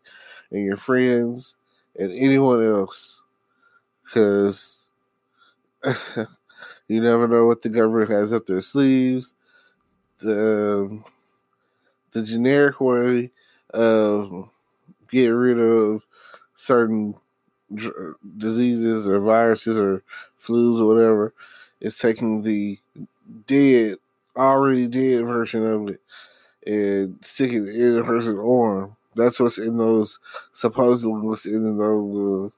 and your friends and anyone else, because you never know what the government has up their sleeves. The the generic way of getting rid of certain diseases or viruses or flus or whatever is taking the dead, already dead version of it and sticking it in a person's arm. That's what's in those, supposedly what's in those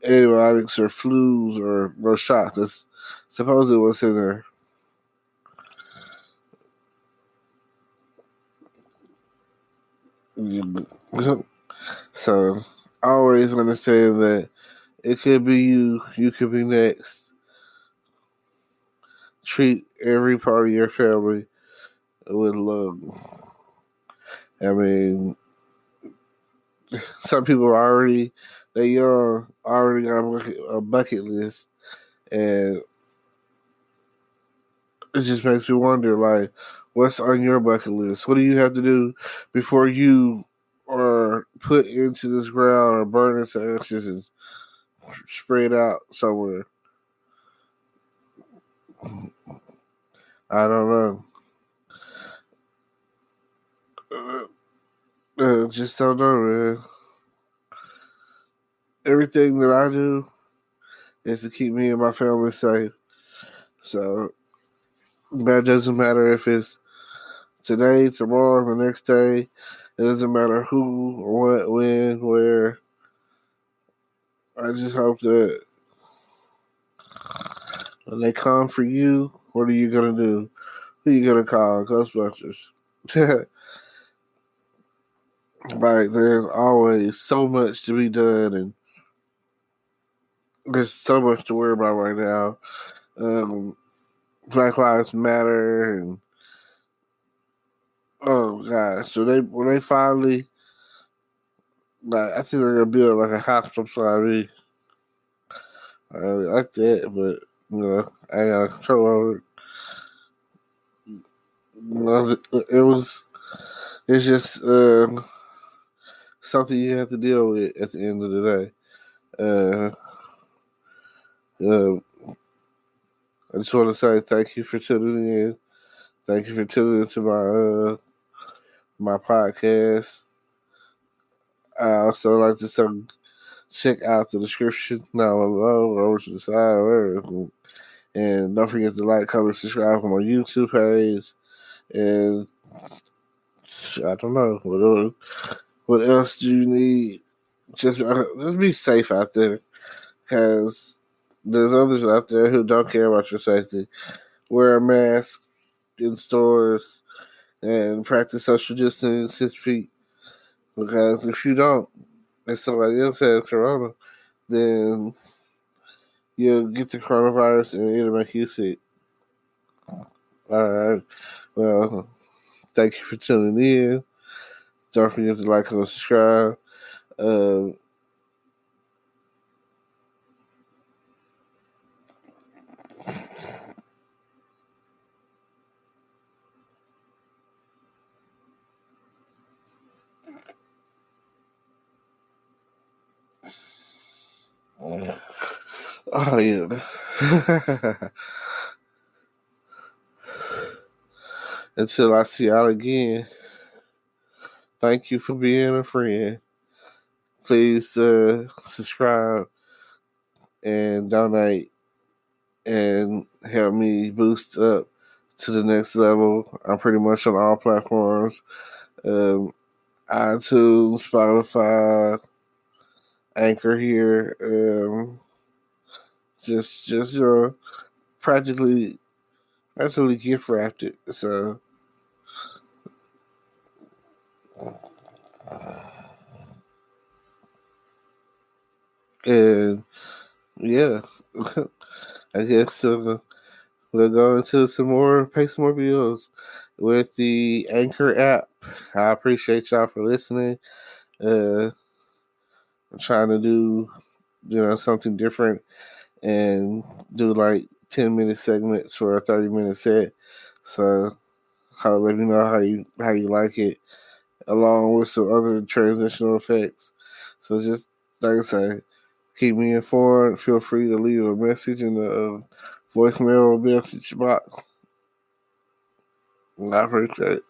antibiotics or flus or shots. That's supposedly what's in there. So I always understand that it could be you. You could be next. Treat every part of your family with love. I mean, some people are they young, already got a bucket list, and it just makes me wonder, like, what's on your bucket list? What do you have to do before you are put into this ground or burned into ashes and spread out somewhere? I don't know. Just don't know, man. Everything that I do is to keep me and my family safe. So that doesn't matter if it's today, tomorrow, the next day. It doesn't matter who, what, when, where. I just hope that when they come for you, what are you gonna do? Who are you gonna call? Ghostbusters. Like, there's always so much to be done, and there's so much to worry about right now. Black Lives Matter, and oh god, so when they finally, like, I think they're gonna build like a house beside me. I really like that, but I ain't got control over it. It's just something you have to deal with at the end of the day. Uh, I just want to say thank you for tuning in. Thank you for tuning into my podcast. I also like to check out the description down below, over to the side, wherever. And don't forget to like, comment, subscribe on my YouTube page. And I don't know what else do you need. Just be safe out there, because there's others out there who don't care about your safety. Wear a mask in stores and practice social distancing 6 feet. Because if you don't, and somebody else has corona, then you'll get the coronavirus and it'll make you sick. All right. Well, thank you for tuning in. Don't forget to like, comment, subscribe. Uh, oh yeah. Until I see y'all again, thank you for being a friend. Please subscribe and donate and help me boost up to the next level. I'm pretty much on all platforms. iTunes, Spotify, Anchor here. Just practically gift wrapped it. So and yeah, I guess we'll go into pay some more bills with the Anchor app. I appreciate y'all for listening. I'm trying to do something different and do like 10-minute segments for a 30-minute set. So let me know how you like it, along with some other transitional effects. So just like I say, keep me informed. Feel free to leave a message in the voicemail message box. I appreciate it.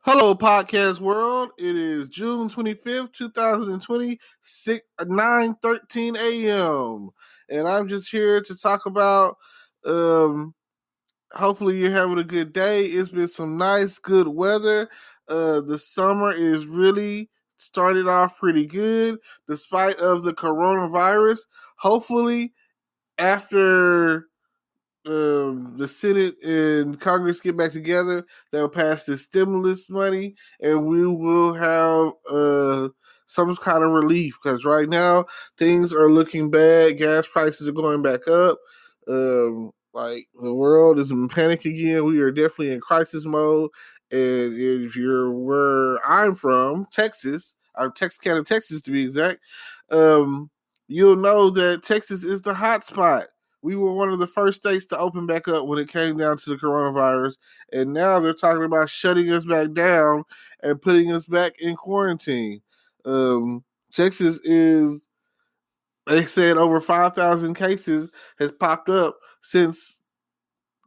Hello, podcast world. It is June 25th, 2020, 9:13 a.m. And I'm just here to talk about, hopefully you're having a good day. It's been some nice, good weather. The summer is really started off pretty good, despite of the coronavirus. Hopefully, after the Senate and Congress get back together, they'll pass the stimulus money, and we will have some kind of relief. Because right now things are looking bad. Gas prices are going back up. Like the world is in panic again. We are definitely in crisis mode. And if you're where I'm from, Texas, Texarkana, Texas to be exact, you'll know that Texas is the hot spot. We were one of the first states to open back up when it came down to the coronavirus. And now they're talking about shutting us back down and putting us back in quarantine. Texas is, they said, over 5,000 cases has popped up since,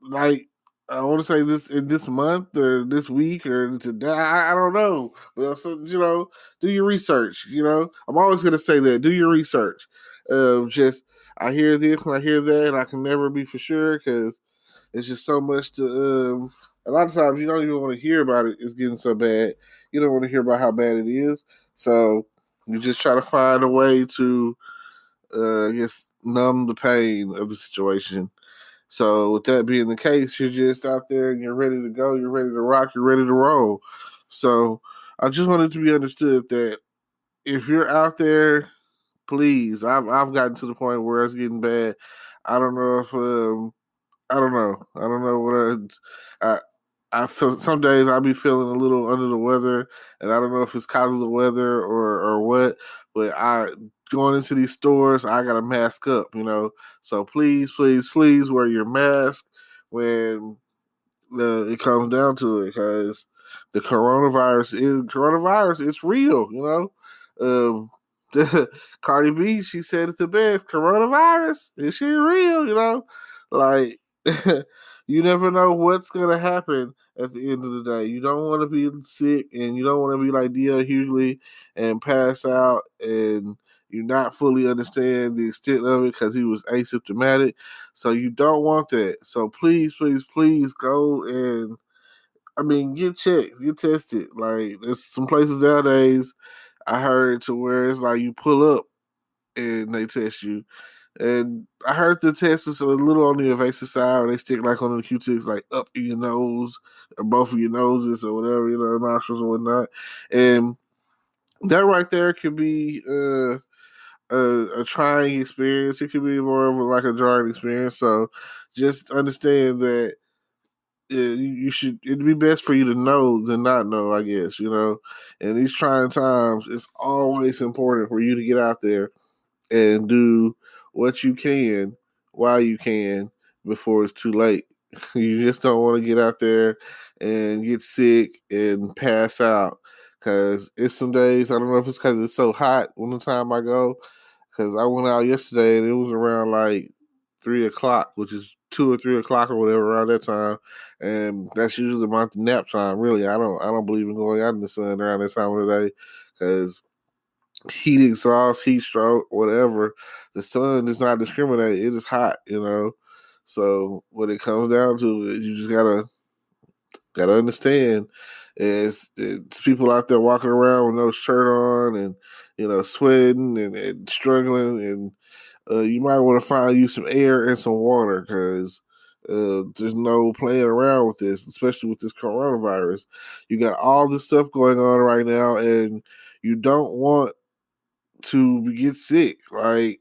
like, I want to say this in this month or this week or today. I don't know. But so, do your research. I'm always going to say that. Do your research. Just, I hear this and I hear that, and I can never be for sure because it's just so much to. A lot of times you don't even want to hear about it. It's getting so bad. You don't want to hear about how bad it is. So you just try to find a way to, I guess, numb the pain of the situation. So with that being the case, you're just out there and you're ready to go. You're ready to rock. You're ready to roll. So I just wanted to be understood that if you're out there, please. I've gotten to the point where it's getting bad. I don't know if I don't know. I don't know what I feel. Some days I'll be feeling a little under the weather, and I don't know if it's because of the weather or what. But going into these stores, I gotta mask up. So please, please, please wear your mask when it comes down to it, because the coronavirus. It's real. Cardi B, she said it the best. Coronavirus, is she real? Like you never know what's gonna happen at the end of the day. You don't want to be sick, and you don't want to be like D.L. Hughley and pass out, and you not fully understand the extent of it because he was asymptomatic. So you don't want that. So please, please, please go and get checked, get tested. Like there's some places nowadays I heard to where it's like you pull up and they test you. And I heard the test is a little on the invasive side, where they stick like on the Q-tips, like up in your nose or both of your noses or whatever, nostrils or whatnot. And that right there could be a trying experience. It could be more of like a jarring experience. So just understand that you should. It'd be best for you to know than not know, I guess. In these trying times, it's always important for you to get out there and do what you can while you can before it's too late. You just don't want to get out there and get sick and pass out. Cause it's some days, I don't know if it's because it's so hot when the time I go. Cause I went out yesterday and it was around like 3 o'clock, which is 2 or 3 o'clock or whatever around that time. And that's usually my nap time. Really, I don't believe in going out in the sun around that time of the day. Cause heat exhaust, heat stroke, whatever. The sun does not discriminate. It is hot, you know. So when it comes down to it, you just gotta understand it's people out there walking around with no shirt on and sweating and struggling, and you might want to find you some air and some water because there's no playing around with this, especially with this coronavirus. You got all this stuff going on right now, and you don't want to get sick. Like,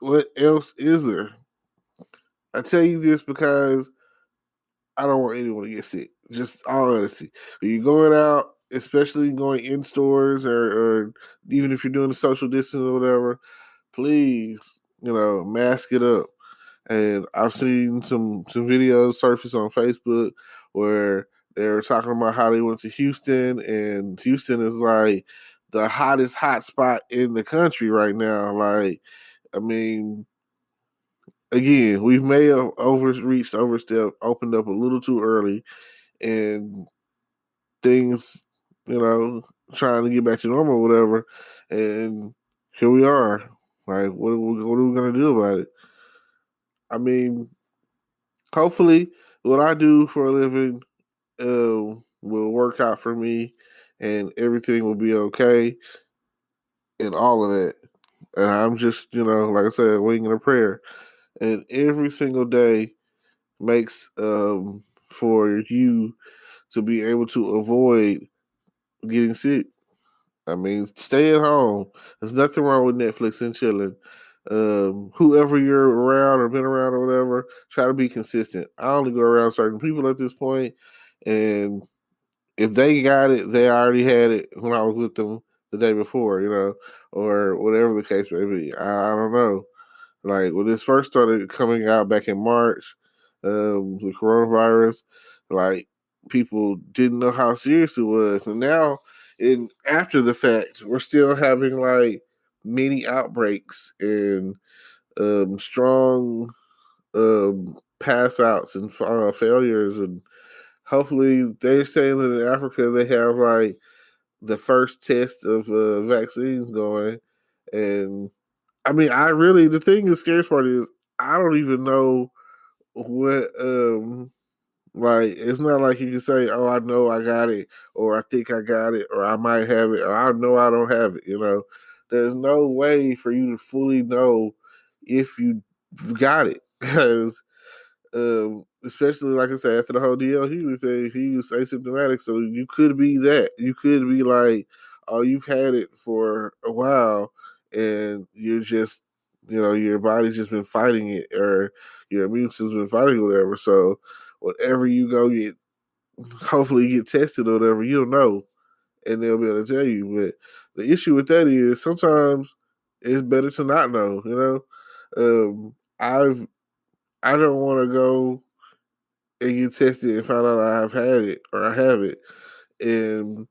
what else is there? I tell you this because I don't want anyone to get sick. Just all honesty. When you're going out, especially going in stores or even if you're doing the social distance or whatever, please, mask it up. And I've seen some videos surface on Facebook where they were talking about how they went to Houston, and Houston is like the hottest hot spot in the country right now. Like, I mean, again, we may have overstepped, opened up a little too early, and things, trying to get back to normal or whatever. And here we are. Like, what are we going to do about it? I mean, hopefully, what I do for a living will work out for me and everything will be okay and all of that. And I'm just, like I said, winging a prayer. And every single day makes for you to be able to avoid getting sick. I mean, stay at home. There's nothing wrong with Netflix and chilling. Whoever you're around or been around or whatever, try to be consistent. I only go around certain people at this point, and if they got it, they already had it when I was with them the day before, or whatever the case may be. I don't know. Like when this first started coming out back in March, the coronavirus, like people didn't know how serious it was, and now, in after the fact, we're still having like many outbreaks and strong pass outs and failures, and hopefully they're saying that in Africa they have like the first test of vaccines going, and I mean, the thing the scariest part is I don't even know what like it's not like you can say, oh, I know I got it, or I think I got it, or I might have it, or I know I don't have it, There's no way for you to fully know if you got it because especially like I said, after the whole DL thing, he was asymptomatic, so you could be that. You could be like, oh, you've had it for a while, and you're just, your body's just been fighting it, or your immune system's been fighting it, whatever. So, whatever you go get, hopefully you get tested or whatever, you'll know, and they'll be able to tell you. But the issue with that is sometimes it's better to not know. I don't want to go and get tested and find out I've had it or I have it. And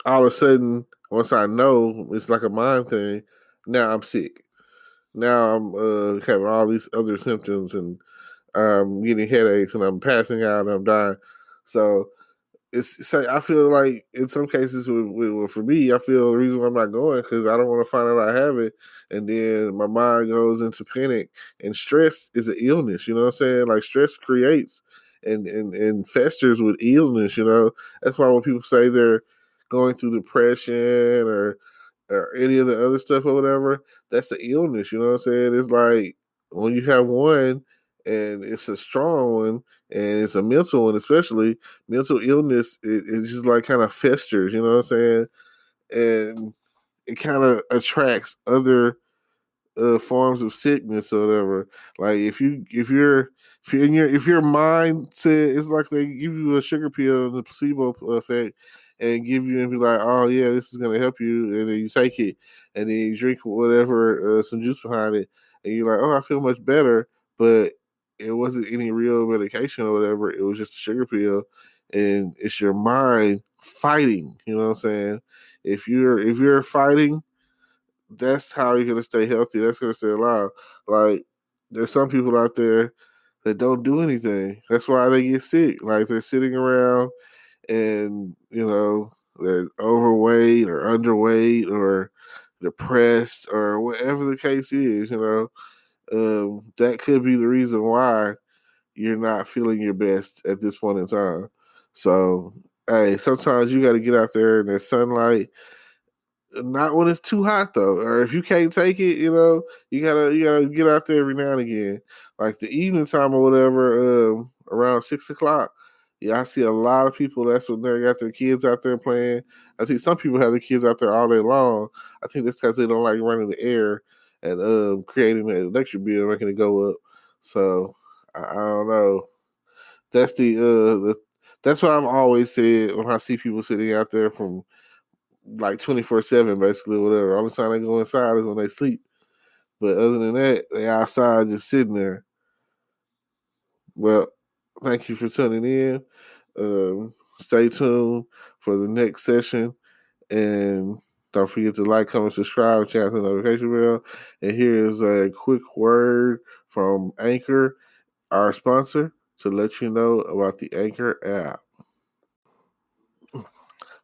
all of a sudden, once I know, it's like a mind thing. Now I'm sick. Now I'm having all these other symptoms, and I'm getting headaches, and I'm passing out, and I'm dying. So I feel like in some cases for me, I feel the reason why I'm not going because I don't want to find out I have it, and then my mind goes into panic. And stress is an illness. You know what I'm saying? Like stress creates and festers with illness. That's why when people say they're going through depression or any of the other stuff or whatever, that's an illness. You know what I'm saying? It's like when you have one and it's a strong one and it's a mental one, especially mental illness, it just like kind of festers, you know what I'm saying? And it kind of attracts other forms of sickness or whatever. Like if your mindset is like they give you a sugar pill and the placebo effect and give you and be like, oh yeah, this is gonna help you, and then you take it and then you drink whatever some juice behind it, and you're like, oh, I feel much better, but it wasn't any real medication or whatever. It was just a sugar pill, and it's your mind fighting. You know what I'm saying? If you're fighting, that's how you're gonna stay healthy. That's gonna stay alive. Like there's some people out there that don't do anything. That's why they get sick. Like they're sitting around and they're overweight or underweight or depressed or whatever the case is. That could be the reason why you're not feeling your best at this point in time. So, hey, sometimes you got to get out there in the sunlight. Not when it's too hot though, or if you can't take it, you gotta get out there every now and again, like the evening time or whatever, around 6 o'clock. Yeah, I see a lot of people. That's when they got their kids out there playing. I see some people have their kids out there all day long. I think that's because they don't like running the air and creating that electric bill, making it go up. So I don't know. That's that's what I've always said when I see people sitting out there from like 24/7, basically, whatever. Only time they go inside is when they sleep. But other than that, they outside just sitting there. Well, thank you for tuning in. Stay tuned for the next session, and don't forget to like, comment, subscribe, check out the notification bell. And here is a quick word from Anchor, our sponsor, to let you know about the Anchor app.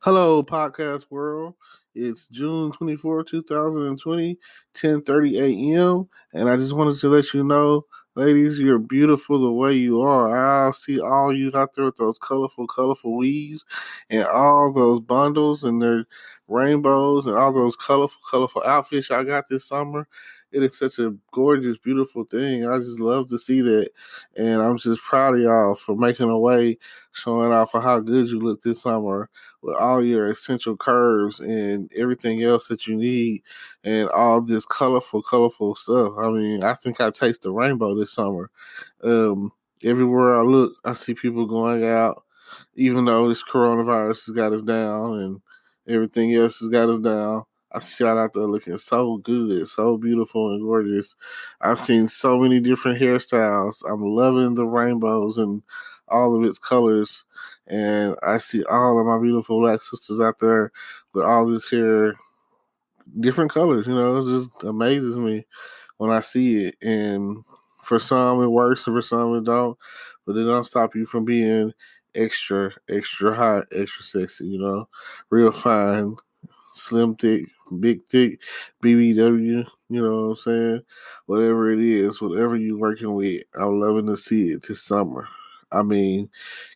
Hello, podcast world. It's June 24, 2020, 10:30 a.m. And I just wanted to let you know, ladies, you're beautiful the way you are. I see all you out there with those colorful weaves and all those bundles and their rainbows and all those colorful outfits I got this summer. It is such a gorgeous, beautiful thing. I just love to see that. And I'm just proud of y'all for making a way, showing off of how good you look this summer with all your essential curves and everything else that you need and all this colorful stuff. I mean, I think I taste the rainbow this summer. Um, Everywhere I look, I see people going out, even though this coronavirus has got us down and everything else has got us down. I see y'all out there looking so good, so beautiful and gorgeous. I've seen so many different hairstyles. I'm loving the rainbows and all of its colors. And I see all of my beautiful black sisters out there with all this hair, different colors. It just amazes me when I see it. And for some it works, and for some it don't. But it don't stop you from being extra hot, extra sexy. Real fine, slim thick, big thick, BBW. You know what I'm saying? Whatever it is, whatever you're working with, I'm loving to see it this summer. I mean,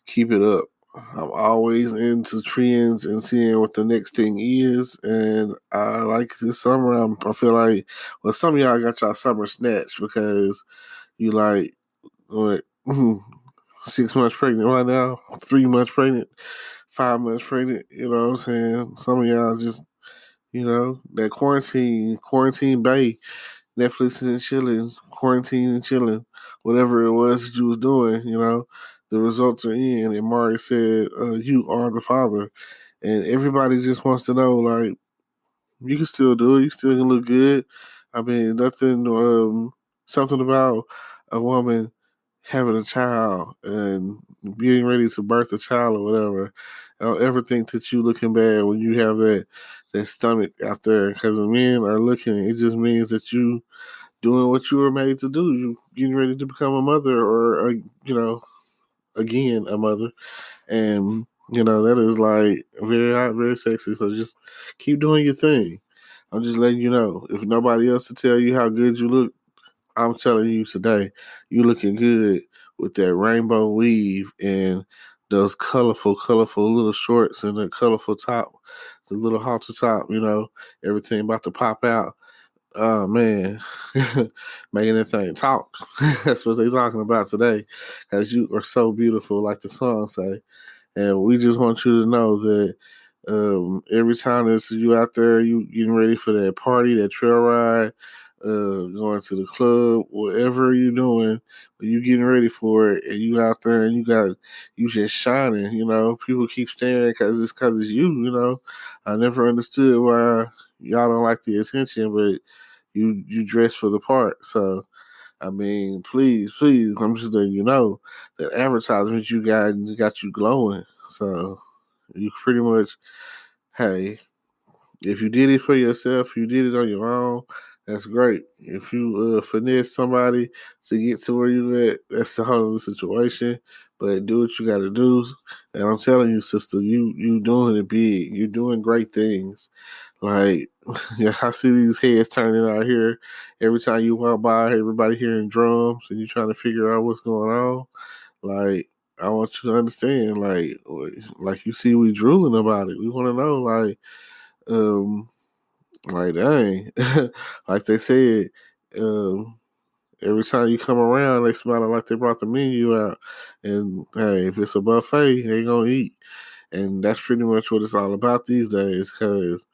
keep it up. I'm always into trends and seeing what the next thing is, and I like this summer. I feel like, well, some of y'all got y'all summer snatch because you like what 6 months pregnant right now, 3 months pregnant, 5 months pregnant. You know what I'm saying? Some of y'all just that quarantine bay, Netflix and chilling, quarantine and chilling, whatever it was that you was doing, the results are in. And Mari said, you are the father. And everybody just wants to know, like, you can still do it. You still can look good. I mean, something about a woman having a child and getting ready to birth a child or whatever. I don't ever think that you looking bad when you have that stomach out there, because when men are looking, it just means that you doing what you were made to do. You getting ready to become a mother, or again a mother, and that is like very hot, very sexy. So just keep doing your thing. I'm just letting you know. If nobody else to tell you how good you look, I'm telling you today, you looking good with that rainbow weave and those colorful little shorts and the colorful top, the little halter top, everything about to pop out. Oh man, making that thing talk. That's what they're talking about today, because you are so beautiful, like the song say. And we just want you to know that every time there's you out there, you getting ready for that party, that trail ride, going to the club, whatever you're doing, you getting ready for it, and you out there and you just shining. People keep staring because it's you. I never understood why y'all don't like the attention, but you dress for the part. So I mean, please, I'm just letting you know that advertisement you got you glowing. So you pretty much, hey, if you did it for yourself, you did it on your own. That's great. If you finesse somebody to get to where you at, that's a whole other situation. But do what you got to do. And I'm telling you, sister, you doing it big. You're doing great things. Like, yeah, I see these heads turning out here. Every time you walk by, everybody hearing drums, and you trying to figure out what's going on. Like, I want you to understand, like you see, we drooling about it. We want to know, um, like dang, like they said, um, every time you come around, they smelling like they brought the menu out. And hey, if it's a buffet, they gonna eat. And that's pretty much what it's all about these days. Cause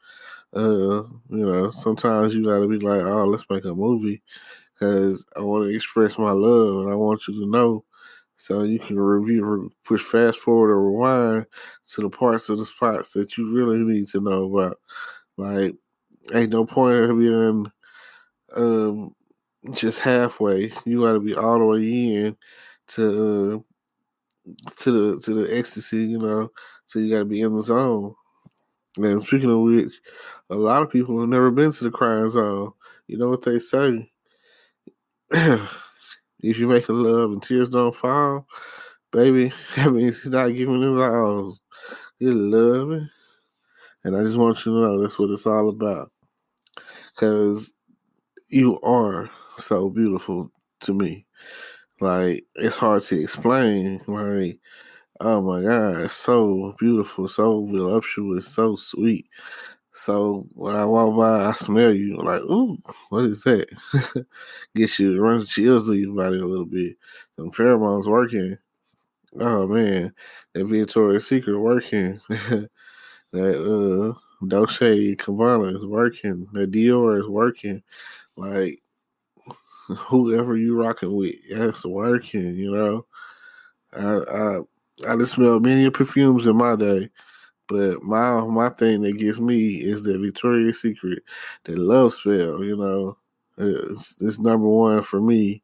sometimes you gotta be like, oh, let's make a movie. Cause I want to express my love, and I want you to know. So you can push fast forward or rewind to the parts of the spots that you really need to know about. Like, ain't no point in being um, just halfway. You got to be all the way in to the ecstasy. So you got to be in the zone. And speaking of which, a lot of people have never been to the crying zone. You know what they say? If you make a love and tears don't fall, baby, that means he's not giving his all. He's loving. And I just want you to know that's what it's all about. Because you are so beautiful to me. Like, it's hard to explain. Like, oh my God, it's so beautiful, so voluptuous, so sweet. So when I walk by, I smell you. Like, ooh, what is that? Gets you runs chills through your body a little bit. Some pheromones working. Oh man, that Victoria's Secret working. That Dolce Gabbana is working. That Dior is working. Like, whoever you rocking with, that's working. I I just smelled many perfumes in my day, but my thing that gets me is the Victoria's Secret, the love spell. It's number one for me,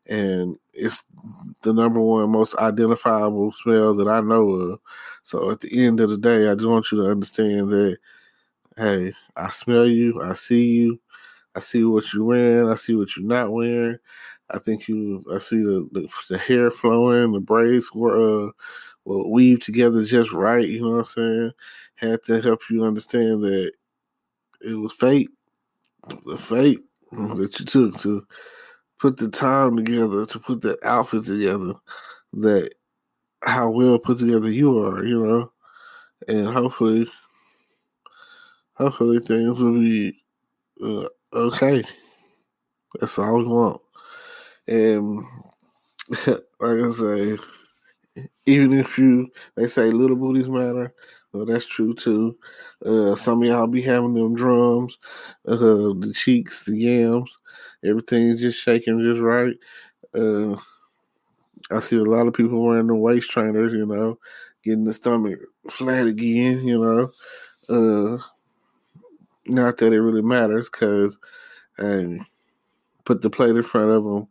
and it's the number one most identifiable smell that I know of. So at the end of the day, I just want you to understand that, hey, I smell you, I see you, I see what you're wearing, I see what you're not wearing. I see the hair flowing, the braids will weave together just right. You know what I'm saying? Had to help you understand that it was fate, the fate that you took to put the time together, to put that outfit together, that how well put together you are. And hopefully things will be okay. That's all we want. And like I say, even if they say little booties matter, well, that's true too. Some of y'all be having them drums, the cheeks, the yams, everything's just shaking just right. Uh, I see a lot of people wearing the waist trainers, getting the stomach flat again, Not that it really matters, because put the plate in front of them,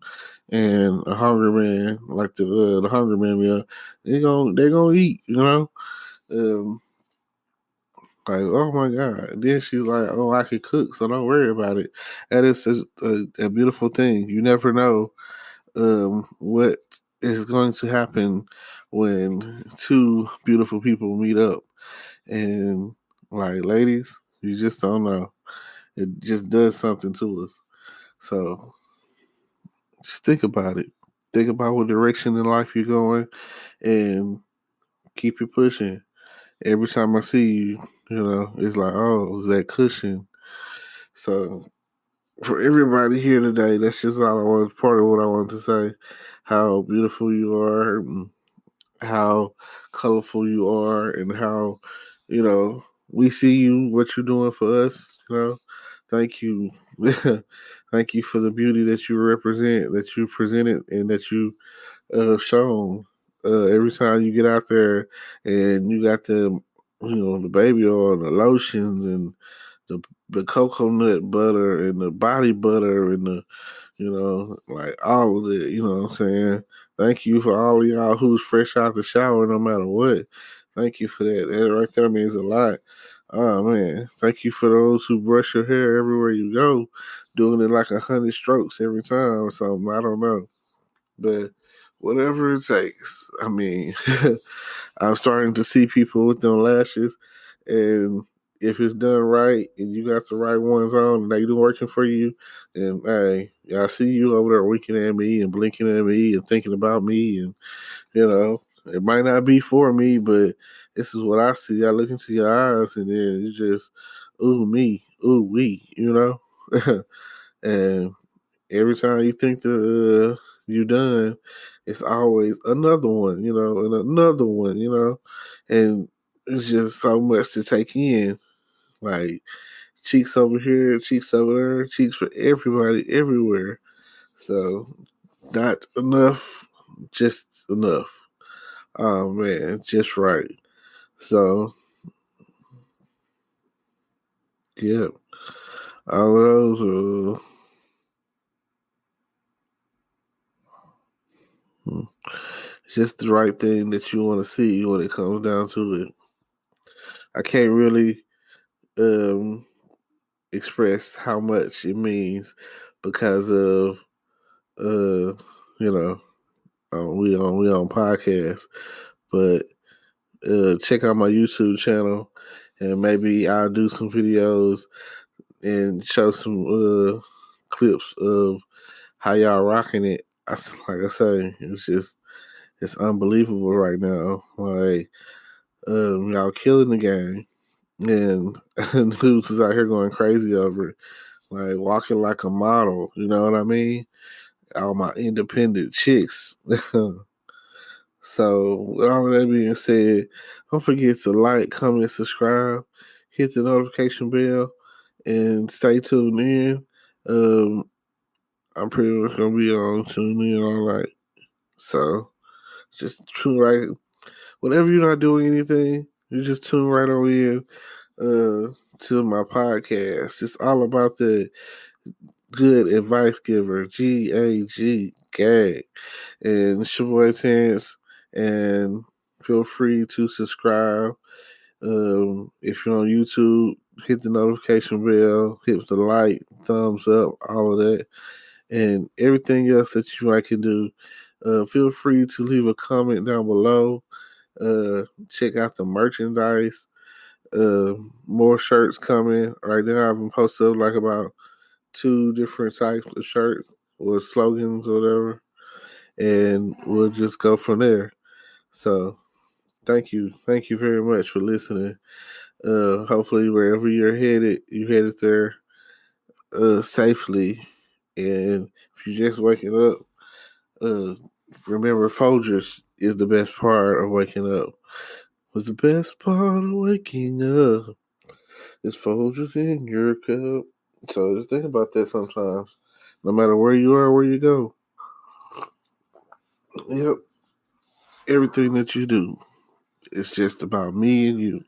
and a hungry man, like the hungry man meal, they gonna eat, Um, like, oh my God. Then she's like, oh, I can cook, so don't worry about it. That is a beautiful thing. You never know what is going to happen when two beautiful people meet up. And, like, ladies, you just don't know. It just does something to us. So just think about it. Think about what direction in life you're going, and keep it pushing. Every time I see you, it's like, oh, that cushion. So for everybody here today, that's just all I want. Part of what I wanted to say. How beautiful you are, and how colorful you are, and how we see you. What you're doing for us. Thank you, thank you for the beauty that you represent, that you presented, and that you shown. Every time you get out there and you got the baby oil, the lotions, and the coconut butter, and the body butter, and Like all of it, you know what I'm saying? Thank you for all of y'all who's fresh out the shower no matter what. Thank you for that. That right there means a lot. Oh man. Thank you for those who brush your hair everywhere you go, doing it like 100 strokes every time or something. I don't know. But whatever it takes. I mean, I'm starting to see people with them lashes, and if it's done right and you got the right ones on and they do working for you, and hey, I see you over there winking at me and blinking at me and thinking about me, and it might not be for me, but this is what I see. I look into your eyes, and then you just ooh me, ooh we. And every time you think that you're done, it's always another one, and another one. And it's just so much to take in. Like cheeks over here, cheeks over there, cheeks for everybody, everywhere. So not enough, just enough. Oh man, just right. So yeah, all of those. Just the right thing that you want to see when it comes down to it. I can't really um, express how much it means because of uh, you know we on podcast, but check out my YouTube channel and maybe I'll do some videos and show some clips of how y'all rocking it. Like I say, it's unbelievable right now. Like y'all killing the game, and dudes is out here going crazy over it, like walking like a model. You know what I mean? All my independent chicks. So, with all of that being said, don't forget to like, comment, subscribe, hit the notification bell, and stay tuned in. Um, I'm pretty much gonna be on tune in all night. So just tune right. Whenever you're not doing anything, you just tune right on in to my podcast. It's all about the good advice giver, GAG, gag. And it's your boy Terrence. And feel free to subscribe. If you're on YouTube, hit the notification bell, hit the like, thumbs up, all of that, and everything else that you might can do. Feel free to leave a comment down below. Check out the merchandise. More shirts coming. Right now, I've been posted up like about 2 different types of shirts or slogans or whatever, and we'll just go from there. So, thank you very much for listening. Hopefully, wherever you're headed, you headed there safely. And if you're just waking up, uh, remember Folgers is the best part of waking up. Was the best part of waking up is Folgers in your cup. So just think about that sometimes. No matter where you are, where you go. Yep. Everything that you do, it's just about me and you.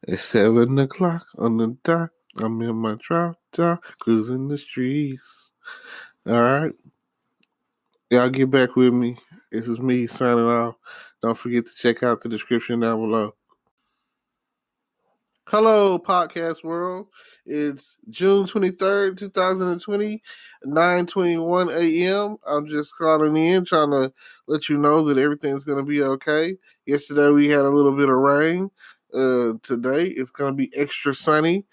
It's 7 o'clock on the dot. I'm in my drop top, cruising the streets. All right. Y'all get back with me. This is me signing off. Don't forget to check out the description down below. Hello, podcast world. It's June 23rd, 2020, 9:21 a.m. I'm just calling in, trying to let you know that everything's going to be okay. Yesterday, we had a little bit of rain. Today, it's going to be extra sunny,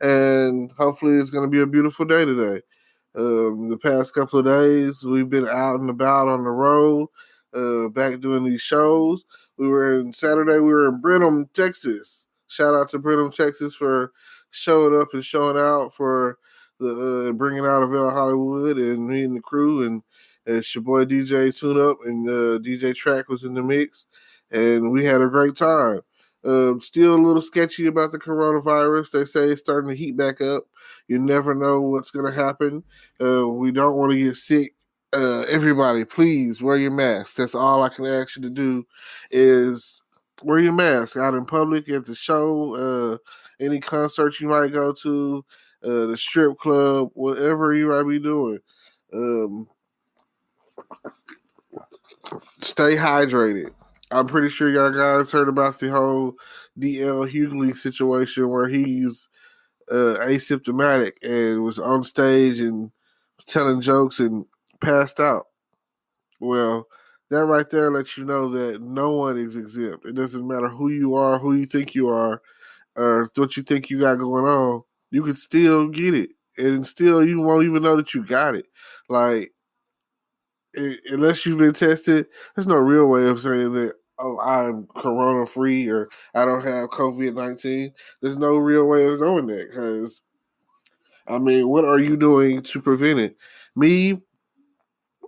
and hopefully, it's going to be a beautiful day today. The past couple of days, we've been out and about on the road, back doing these shows. Saturday, we were in Brenham, Texas. Shout out to Brenham, Texas for showing up and showing out for the bringing out of El Hollywood and me and the crew. And it's your boy DJ Tune Up and DJ Track was in the mix. And we had a great time. Still a little sketchy about the coronavirus. They say it's starting to heat back up. You never know what's going to happen. We don't want to get sick. Everybody, please wear your mask. That's all I can ask you to do is wear your mask out in public, at the show, any concert you might go to, the strip club, whatever you might be doing. Um, Stay hydrated. I'm pretty sure y'all guys heard about the whole DL Hughley situation where he's asymptomatic and was on stage and was telling jokes and passed out. Well, that right there lets you know that no one is exempt. It doesn't matter who you are, who you think you are, or what you think you got going on. You can still get it, and still you won't even know that you got it. Like unless you've been tested, there's no real way of saying that. Oh, I'm corona free or I don't have COVID-19. There's no real way of knowing that because I mean, what are you doing to prevent it? Me,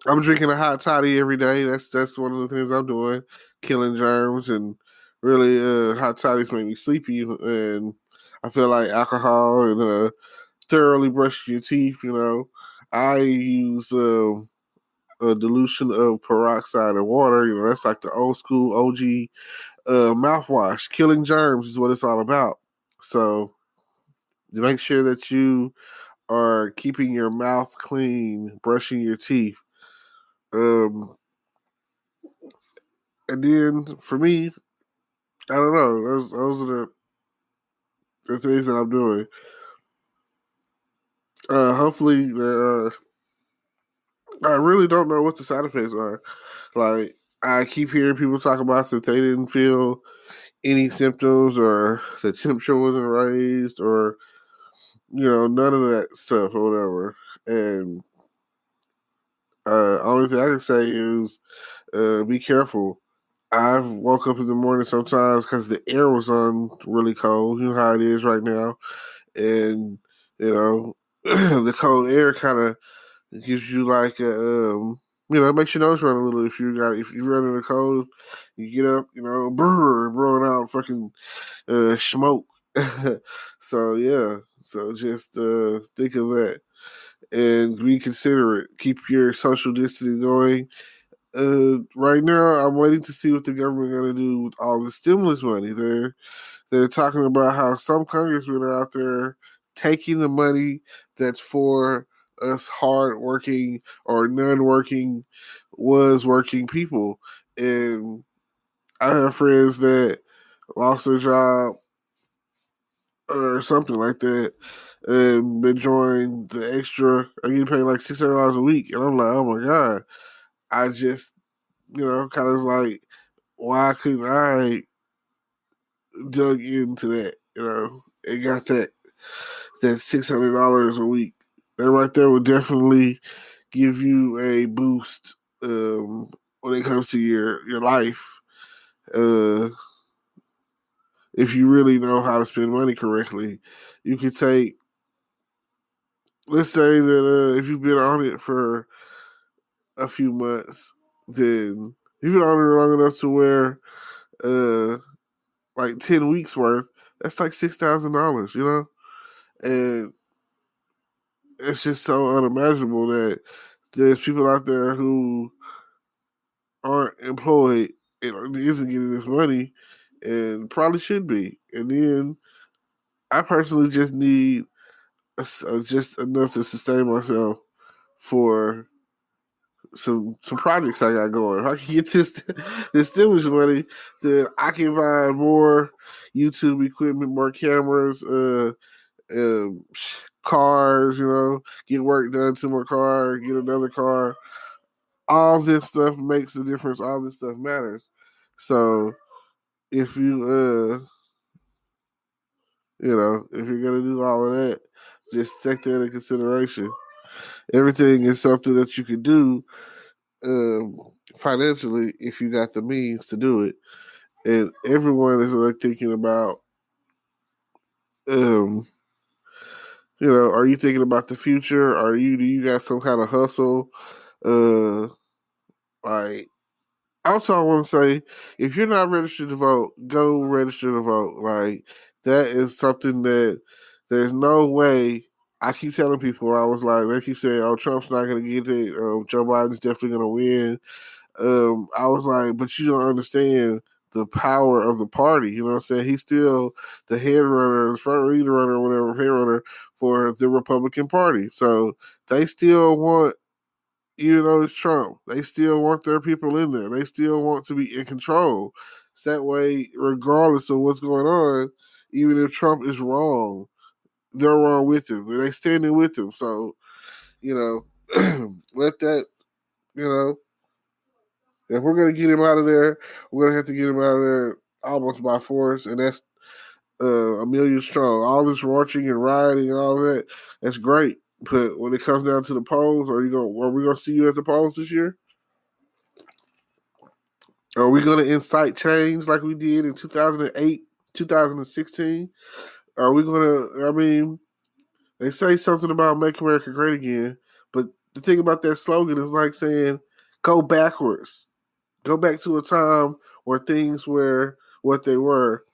I'm drinking a hot toddy every day. That's one of the things I'm doing, killing germs and really hot toddies make me sleepy and I feel like alcohol and thoroughly brushing your teeth. You know, I use a dilution of peroxide and water. You know, that's like the old school OG mouthwash. Killing germs is what it's all about. So you make sure that you are keeping your mouth clean, brushing your teeth. Um, and then for me, I don't know. Those are the things that I'm doing. Hopefully, there are. I really don't know what the side effects are. Like I keep hearing people talk about that they didn't feel any symptoms or the temperature wasn't raised or none of that stuff or whatever. And only thing I can say is be careful. I've woke up in the morning sometimes because the air was on really cold. You know how it is right now, and the cold air kind of gives you like it makes your nose run a little. If you run in the cold, you get up, blowing out fucking smoke. So yeah, so just think of that and be considerate. Keep your social distancing going. Right now, I'm waiting to see what the government going to do with all the stimulus money. They're talking about how some congressmen are out there taking the money that's for us hard-working or non-working, was working people, and I have friends that lost their job or something like that, and been enjoying the extra. I get paid like $600 a week, and I'm like, oh my god! I just kind of like, why couldn't I dug into that? And got that $600 a week. That right there would definitely give you a boost when it comes to your life. Uh, if you really know how to spend money correctly, you could take. Let's say that if you've been on it for a few months, then you've been on it long enough to where uh, like 10 weeks worth, that's like $6,000, And it's just so unimaginable that there's people out there who aren't employed and isn't getting this money and probably should be. And then I personally just need just enough to sustain myself for some projects I got going. If I can get this stimulus money, then I can buy more YouTube equipment, more cameras, uh, cars. Get work done to my car, get another car. All this stuff makes a difference. All this stuff matters. So if if you're gonna do all of that, just take that into consideration. Everything is something that you can do financially if you got the means to do it. And everyone is like thinking about, um, are you thinking about the future? Do you got some kind of hustle? Uh, like, also, I want to say, if you're not registered to vote, go register to vote. Like, that is something that there's no way. I keep telling people, I was like, they keep saying, oh, Trump's not going to get it. Joe Biden's definitely going to win. I was like, but you don't understand the power of the party. You know what I'm saying? He's still the head runner, the front leader runner, whatever, head runner for the Republican Party. So they still want even though it's Trump, they still want their people in there. They still want to be in control. So that way, regardless of what's going on, even if Trump is wrong, they're wrong with him. They standing with him. So, you know, let that, you know, if we're gonna get him out of there, we're gonna have to get him out of there almost by force, and that's a million strong. All this marching and rioting and all that, that's great. But when it comes down to the polls, are we gonna see you at the polls this year? Are we gonna incite change like we did in 2008, 2016? Are we gonna? I mean, they say something about "Make America Great Again," but the thing about that slogan is like saying, "Go backwards, go back to a time where things were what they were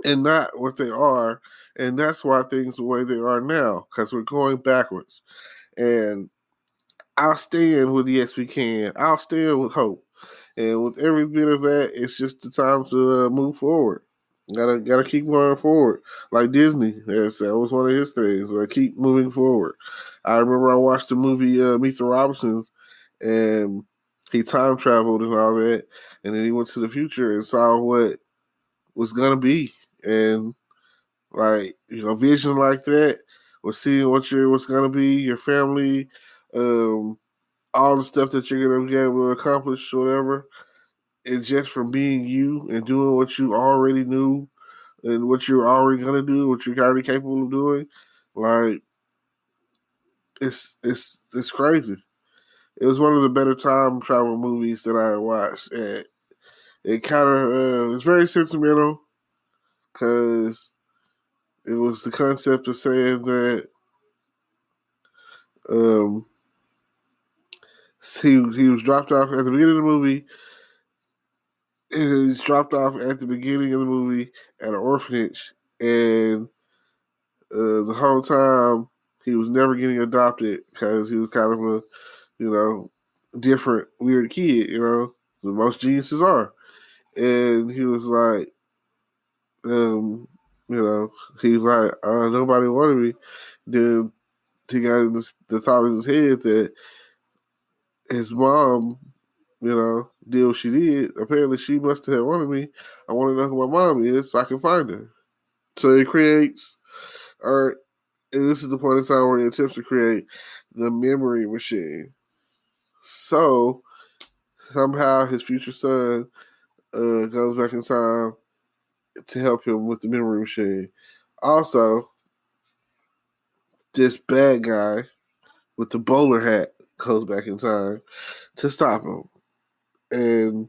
and not what they are." And that's why things are the way they are now, because we're going backwards. And I'll stand with Yes We Can. I'll stand with hope. And with every bit of that, it's just the time to move forward. Gotta keep going forward. Like Disney, that was one of his things. Keep moving forward. I remember I watched the movie Meet the Robinsons, and he time traveled and all that, and then he went to the future and saw what was gonna be. And like, vision like that, or seeing what's gonna be, your family, all the stuff that you're gonna be able to accomplish, whatever. And just from being you and doing what you already knew and what you're already gonna do, what you're already capable of doing, like it's crazy. It was one of the better time travel movies that I had watched, and it kind of it's very sentimental because it was the concept of saying that um, he was dropped off at the beginning of the movie. He was dropped off at the beginning of the movie at an orphanage, and the whole time he was never getting adopted because he was kind of a, different, weird kid, the most geniuses are. And he was like, um, he's like, nobody wanted me. Then he got in the thought in his head that his mom, did what she did. Apparently, she must have wanted me. I want to know who my mom is so I can find her. So he creates, or and this is the point in time where he attempts to create the memory machine. So somehow his future son goes back in time to help him with the memory machine. Also, this bad guy with the bowler hat goes back in time to stop him. And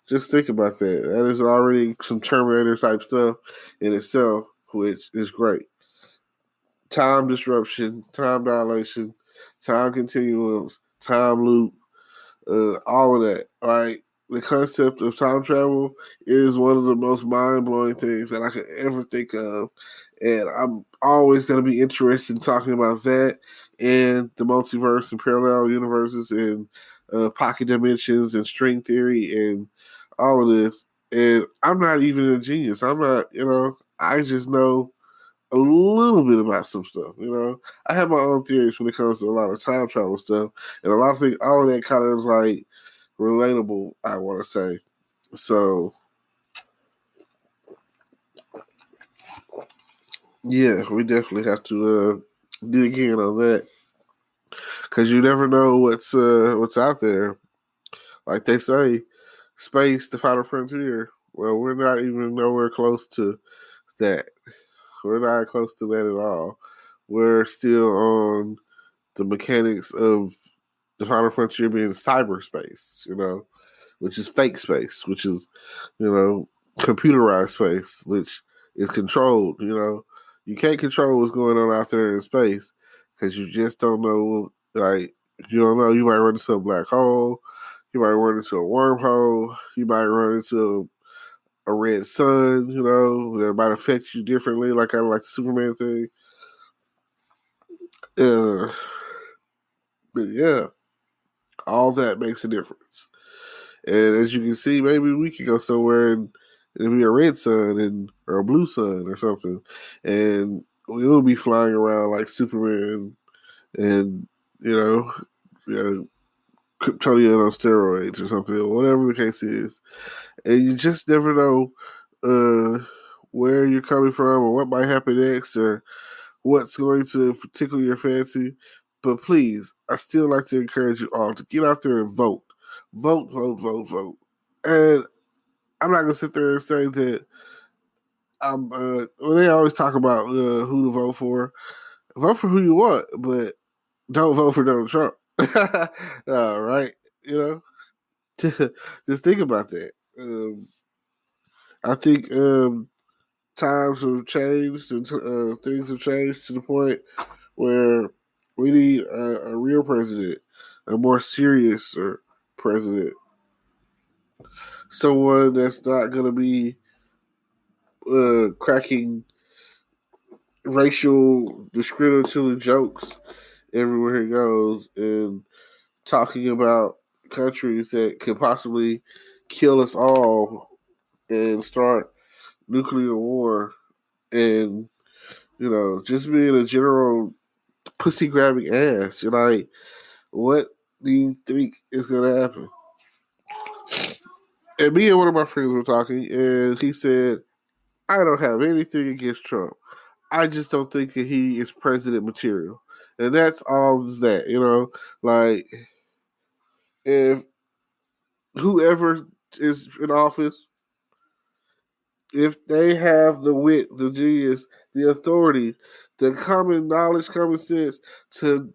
just think about that. That is already some Terminator type stuff in itself, which is great. Time disruption, time dilation, time continuums, time loop, all of that. Right? The concept of time travel is one of the most mind blowing things that I could ever think of, and I'm always going to be interested in talking about that and the multiverse and parallel universes and pocket dimensions and string theory and all of this. And I'm not even a genius. I'm not, I just know a little bit about some stuff. I have my own theories when it comes to a lot of time travel stuff, and a lot of things. All of that kind of is like relatable, I want to say. So, yeah, we definitely have to dig in on that because you never know what's out there. Like they say, space, the final frontier. Well, we're not even nowhere close to that. We're not close to that at all. We're still on the mechanics of the final frontier being cyberspace, which is fake space, which is, computerized space, which is controlled. You can't control what's going on out there in space because you just don't know. Like, you don't know. You might run into a black hole. You might run into a wormhole. You might run into a red sun, that might affect you differently, like kind of like the Superman thing. But yeah, all that makes a difference. And as you can see, maybe we could go somewhere and it'll be a red sun or a blue sun or something, and we will be flying around like Superman, and you know, Kryptonian on steroids or something, or whatever the case is. And you just never know where you're coming from or what might happen next or what's going to tickle your fancy. But please, I still like to encourage you all to get out there and vote. Vote, vote, vote, vote. And I'm not going to sit there and say that well, they always talk about who to vote for. Vote for who you want, but don't vote for Donald Trump. Right? You know, just think about that. I think times have changed and things have changed to the point where we need a real president, a more serious president, someone that's not going to be cracking racial discriminatory jokes everywhere he goes and talking about countries that could possibly kill us all and start nuclear war and just being a general pussy grabbing ass. You're like, what do you think is gonna happen? And me and one of my friends were talking, and he said, I don't have anything against Trump. I just don't think that he is president material. And that's all that. Like, if whoever is in office, if they have the wit, the genius, the authority, the common knowledge, common sense to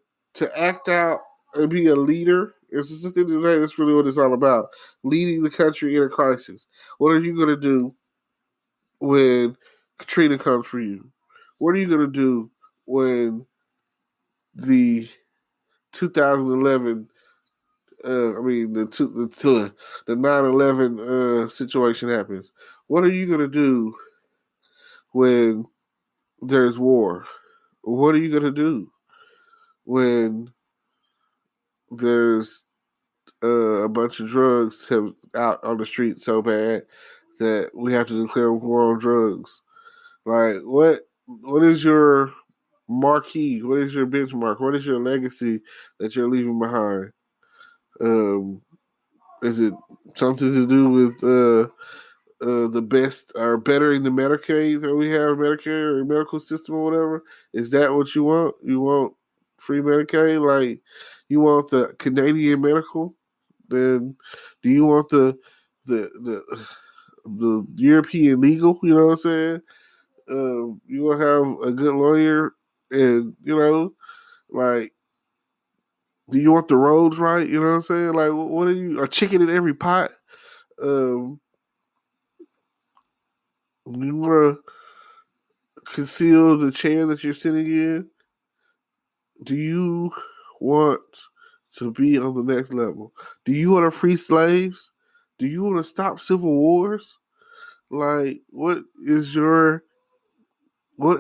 act out and be a leader, it's just at the end of the day, that's really what it's all about. Leading the country in a crisis. What are you going to do when Katrina comes for you? What are you going to do when the 2011 the 9/11 situation happens? What are you going to do when there's war? What are you going to do when there's a bunch of drugs out on the street so bad that we have to declare war on drugs? Like, what is your marquee? What is your benchmark? What is your legacy that you're leaving behind? Is it something to do with the best or bettering the Medicaid that we have, Medicare or medical system or whatever? Is that what you want? You want free Medicaid? Like, you want the Canadian medical? Then do you want the European legal? You know what I'm saying? You want to have a good lawyer, and like, do you want the roads right? You know what I'm saying? Like, what are you? A chicken in every pot? You want to conceal the chair that you're sitting in? Do you want to be on the next level? Do you want to free slaves? Do you want to stop civil wars? Like, what are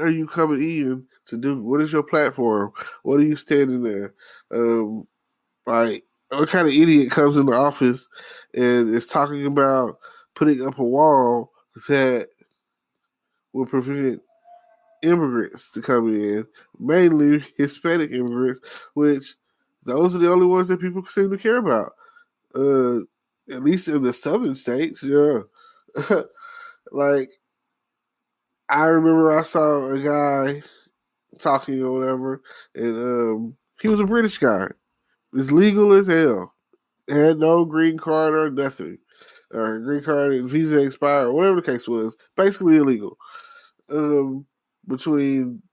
you coming in to do? What is your platform? What are you standing there? Like, what kind of idiot comes in the office and is talking about putting up a wall that will prevent immigrants to come in, mainly Hispanic immigrants, which those are the only ones that people seem to care about. At least in the southern states, yeah. Like, I remember I saw a guy talking or whatever, and he was a British guy. It's legal as hell. Had no green card or nothing. Or green card and visa expired, or whatever the case was. Basically illegal. Between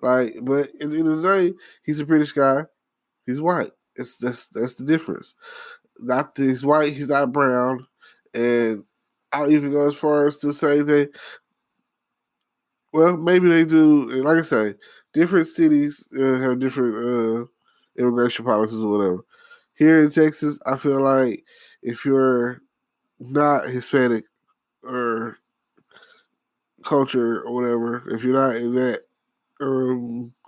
but at the end of the day, he's a British guy. He's white. That's the difference. Not that he's white, he's not brown. And I'll even go as far as to say that, well, maybe they do. And like I say, different cities have different immigration policies or whatever. Here in Texas, I feel like if you're not Hispanic or culture or whatever, if you're not in that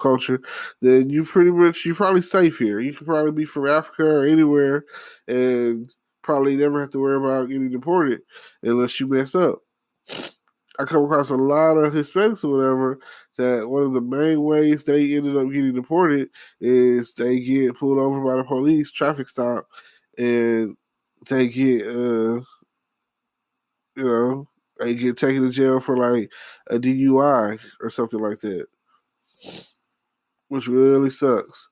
culture, then you're probably safe here. You can probably be from Africa or anywhere and probably never have to worry about getting deported unless you mess up. I come across a lot of Hispanics or whatever that one of the main ways they ended up getting deported is they get pulled over by the police, traffic stop, and they get you know, they get taken to jail for like a DUI or something like that, which really sucks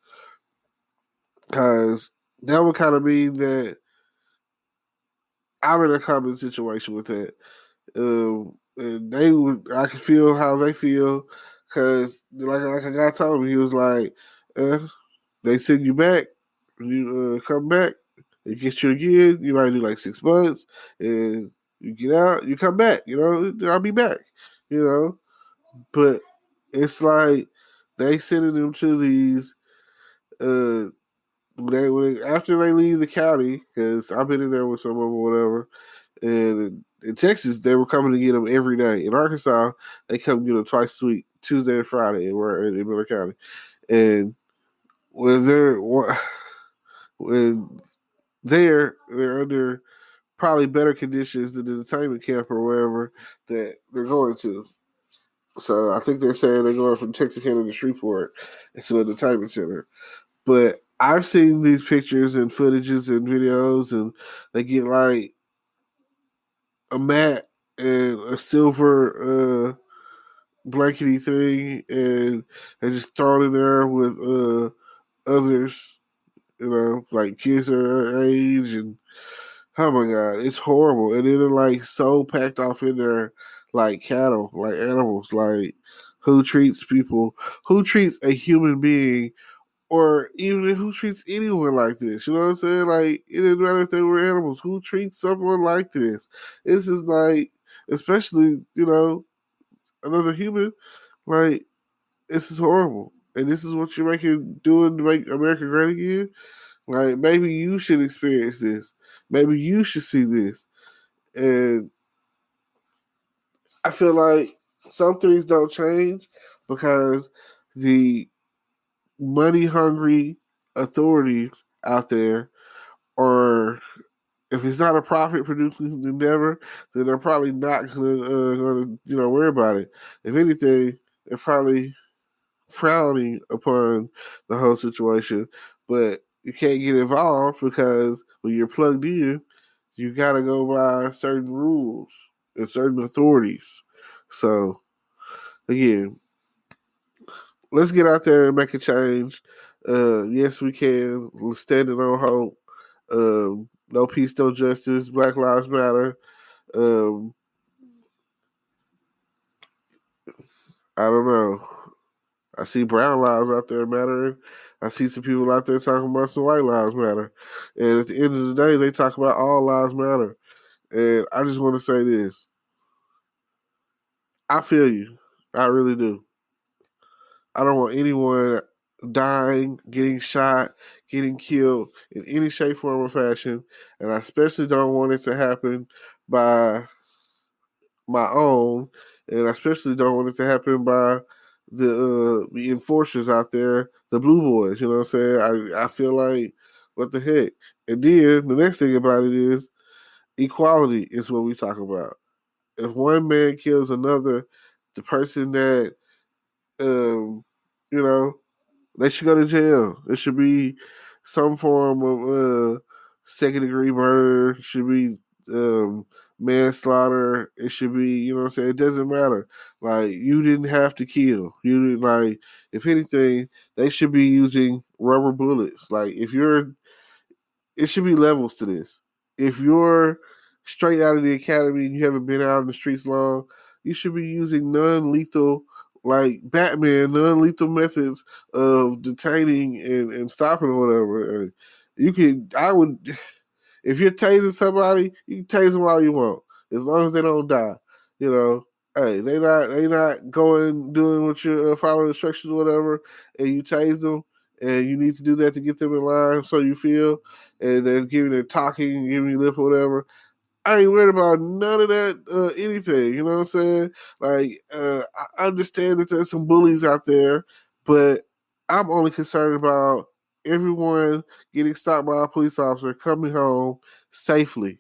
because that would kind of mean that I'm in a common situation with that. And they would, I can feel how they feel because, like a guy told me, he was like, they send you back, you come back, they get you again. You might do like 6 months, and you get out, you come back. You know, I'll be back. You know, but it's like they sending them to these. After they leave the county, because I've been in there with some of them or whatever, and in Texas, they were coming to get them every day. In Arkansas, they come get them twice a week, Tuesday and Friday, and we're in Miller County. And when when they're under probably better conditions than the detainment camp or wherever that they're going to. So I think they're saying they're going from Texarkana to Shreveport into a detainment center. But I've seen these pictures and footages and videos, and they get like a mat and a silver blankety thing, and they just throw it in there with others, you know, like kids their age, and oh my god, it's horrible. And then they're like so packed off in there like cattle, like animals, like who treats a human being or even who treats anyone like this. You know what I'm saying? Like, it didn't matter if they were animals. Who treats someone like this? This is like, especially, you know, another human. Like, this is horrible. And this is what you're doing to make America great again? Like, maybe you should experience this. Maybe you should see this. And I feel like some things don't change because the money hungry authorities out there, or if it's not a profit producing endeavor, then they're probably not gonna worry about it. If anything, they're probably frowning upon the whole situation. But you can't get involved because when you're plugged in, you got to go by certain rules and certain authorities. So again, let's get out there and make a change. Yes, we can. Standing on hope. No peace, no justice. Black Lives Matter. Um, I don't know. I see brown lives out there mattering. I see some people out there talking about some white lives matter. And at the end of the day, they talk about all lives matter. And I just want to say this. I feel you. I really do. I don't want anyone dying, getting shot, getting killed in any shape, form, or fashion. And I especially don't want it to happen by my own. And I especially don't want it to happen by the enforcers out there, the blue boys. You know what I'm saying? I feel like, what the heck? And then the next thing about it is equality is what we talk about. If one man kills another, the person that um, you know, they should go to jail. It should be some form of second degree murder. It should be manslaughter. It should be, you know what I'm saying? It doesn't matter. Like, you didn't have to kill. You didn't, like, if anything, they should be using rubber bullets. Like, it should be levels to this. If you're straight out of the academy and you haven't been out in the streets long, you should be using non-lethal, like Batman, non-lethal methods of detaining and stopping or whatever. I would, if you're tasing somebody, you can tase them all you want, as long as they don't die. You know, hey, they not going doing what you're following instructions or whatever, and you tase them, and you need to do that to get them in line, so you feel, and then giving their talking, giving you lip or whatever. I ain't worried about none of that, anything. You know what I'm saying? Like, I understand that there's some bullies out there, but I'm only concerned about everyone getting stopped by a police officer coming home safely.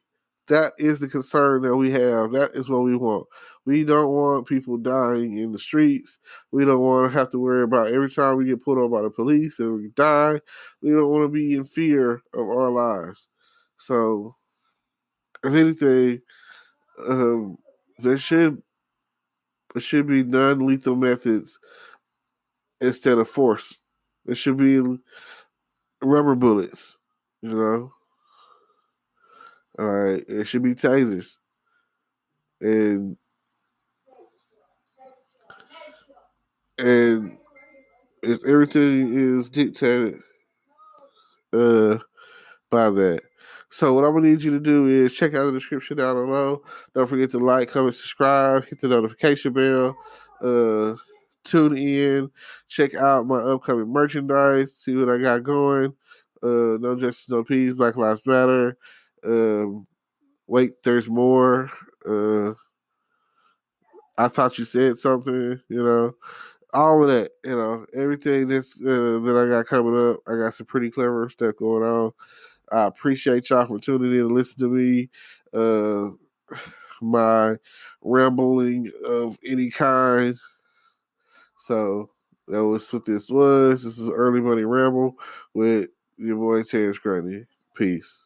That is the concern that we have. That is what we want. We don't want people dying in the streets. We don't want to have to worry about every time we get pulled over by the police and we die. We don't want to be in fear of our lives. So, if anything, there should be non-lethal methods instead of force. There should be rubber bullets. You know, all right. It should be tasers, and and if everything is dictated uh, by that. So what I'm gonna need you to do is check out the description down below. Don't forget to like, comment, subscribe, hit the notification bell. Uh, Tune in, check out my upcoming merchandise, see what I got going. No Justice, No Peace, Black Lives Matter. Um, Wait, there's more. I thought you said something, all of that, everything that I got coming up. I got some pretty clever stuff going on. I appreciate y'all for tuning in and listening to me. My rambling of any kind. So that was what this was. This is Early Money Ramble with your boy Terrence Grundy. Peace.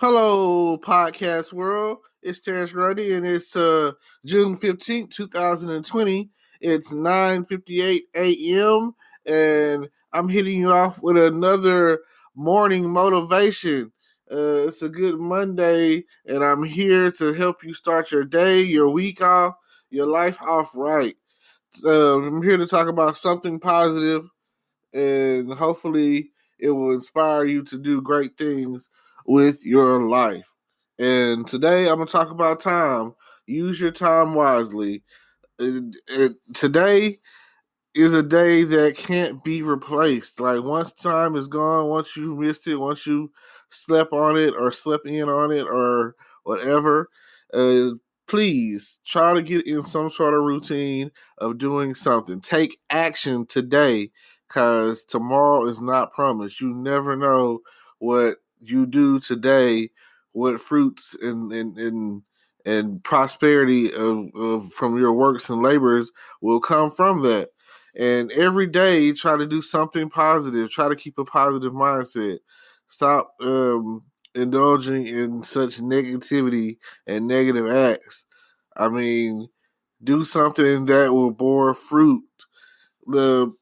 Hello, podcast world. It's Terrence Grundy, and it's June 15th, 2020. It's 9:58 a.m., and I'm hitting you off with another morning motivation. It's a good Monday, and I'm here to help you start your day, your week off, your life off right. I'm here to talk about something positive, and hopefully it will inspire you to do great things with your life. And today I'm going to talk about time. Use your time wisely. Today is a day that can't be replaced. Like once time is gone, once you missed it, once you slept on it or slept in on it or whatever, uh, please try to get in some sort of routine of doing something. Take action today because tomorrow is not promised. You never know what you do today, what fruits and prosperity of from your works and labors will come from that. And every day, try to do something positive. Try to keep a positive mindset. Stop indulging in such negativity and negative acts. I mean, do something that will bore fruit. The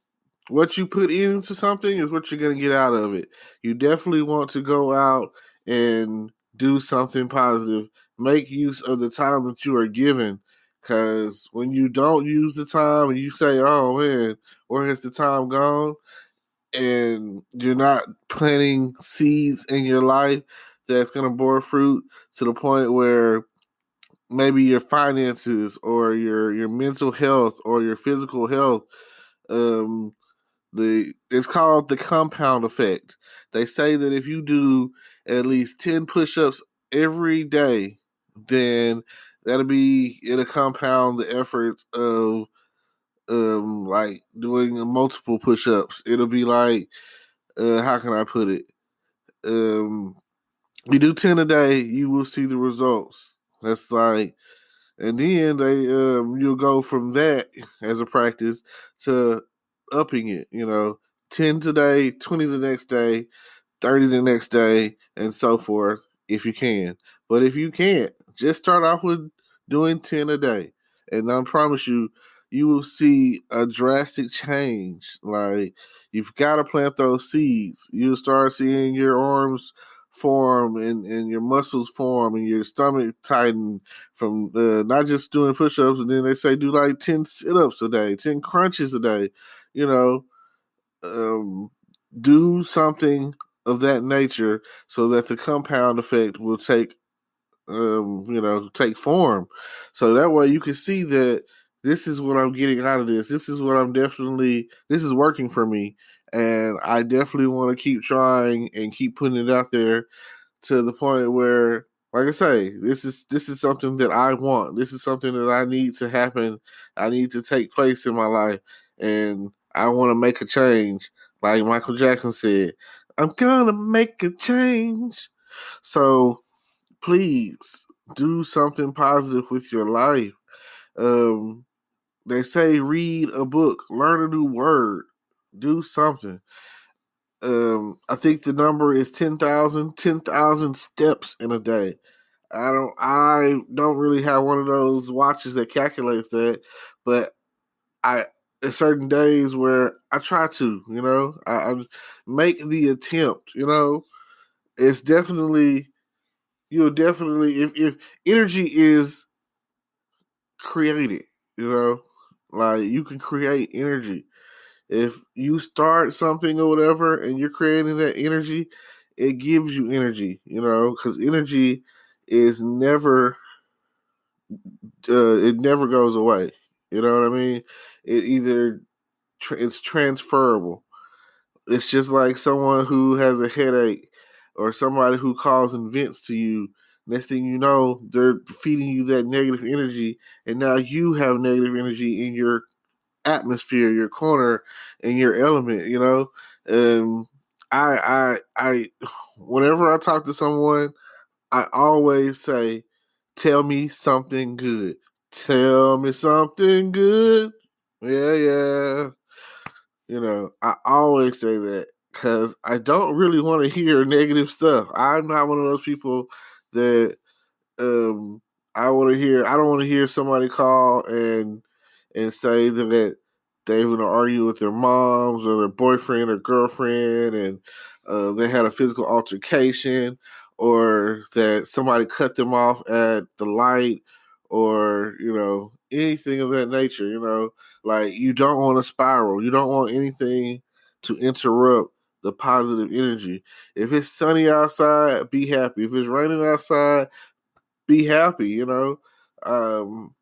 What you put into something is what you're going to get out of it. You definitely want to go out and do something positive. Make use of the time that you are given. Because when you don't use the time and you say, oh man, where has the time gone? And you're not planting seeds in your life that's going to bore fruit to the point where maybe your finances or your mental health or your physical health um, it's called the compound effect. They say that if you do at least 10 push-ups every day, then it'll compound the efforts of like doing multiple push-ups. It'll be like how can I put it? Um you do 10 a day, you will see the results. That's like and then you'll go from that as a practice to upping it, 10 today, 20 the next day, 30 the next day, and so forth, if you can. But if you can't, just start off with doing 10 a day. And I promise you, you will see a drastic change. Like, you've got to plant those seeds. You'll start seeing your arms form and your muscles form and your stomach tighten from not just doing push-ups. And then they say do like 10 sit-ups a day, 10 crunches a day, you know, um, do something of that nature so that the compound effect will take form. So that way you can see that this is what I'm getting out of this. This is what this is working for me. And I definitely want to keep trying and keep putting it out there to the point where, like I say, this is something that I want. This is something that I need to happen. I need to take place in my life, and I want to make a change. Like Michael Jackson said, "I'm gonna make a change." So please do something positive with your life. They say read a book, learn a new word, do something. I think the number is 10,000 steps in a day. I don't really have one of those watches that calculates that, but I there's certain days where I try to, I make the attempt, It's definitely you'll definitely if energy is created, like you can create energy. If you start something or whatever and you're creating that energy, it gives you energy, because energy is never it never goes away. You know what I mean? It either it's transferable. It's just like someone who has a headache or somebody who calls and vents to you. Next thing you know, they're feeding you that negative energy, and now you have negative energy in your atmosphere, your corner, and your element. Um, I, whenever I talk to someone, I always say, "Tell me something good. Tell me something good." Yeah, yeah. I always say that because I don't really want to hear negative stuff. I'm not one of those people that um I don't want to hear somebody call and say that they were going to argue with their moms or their boyfriend or girlfriend, and they had a physical altercation, or that somebody cut them off at the light, or anything of that nature. Like, you don't want to spiral. You don't want anything to interrupt the positive energy. If it's sunny outside, be happy. If it's raining outside, be happy. Um,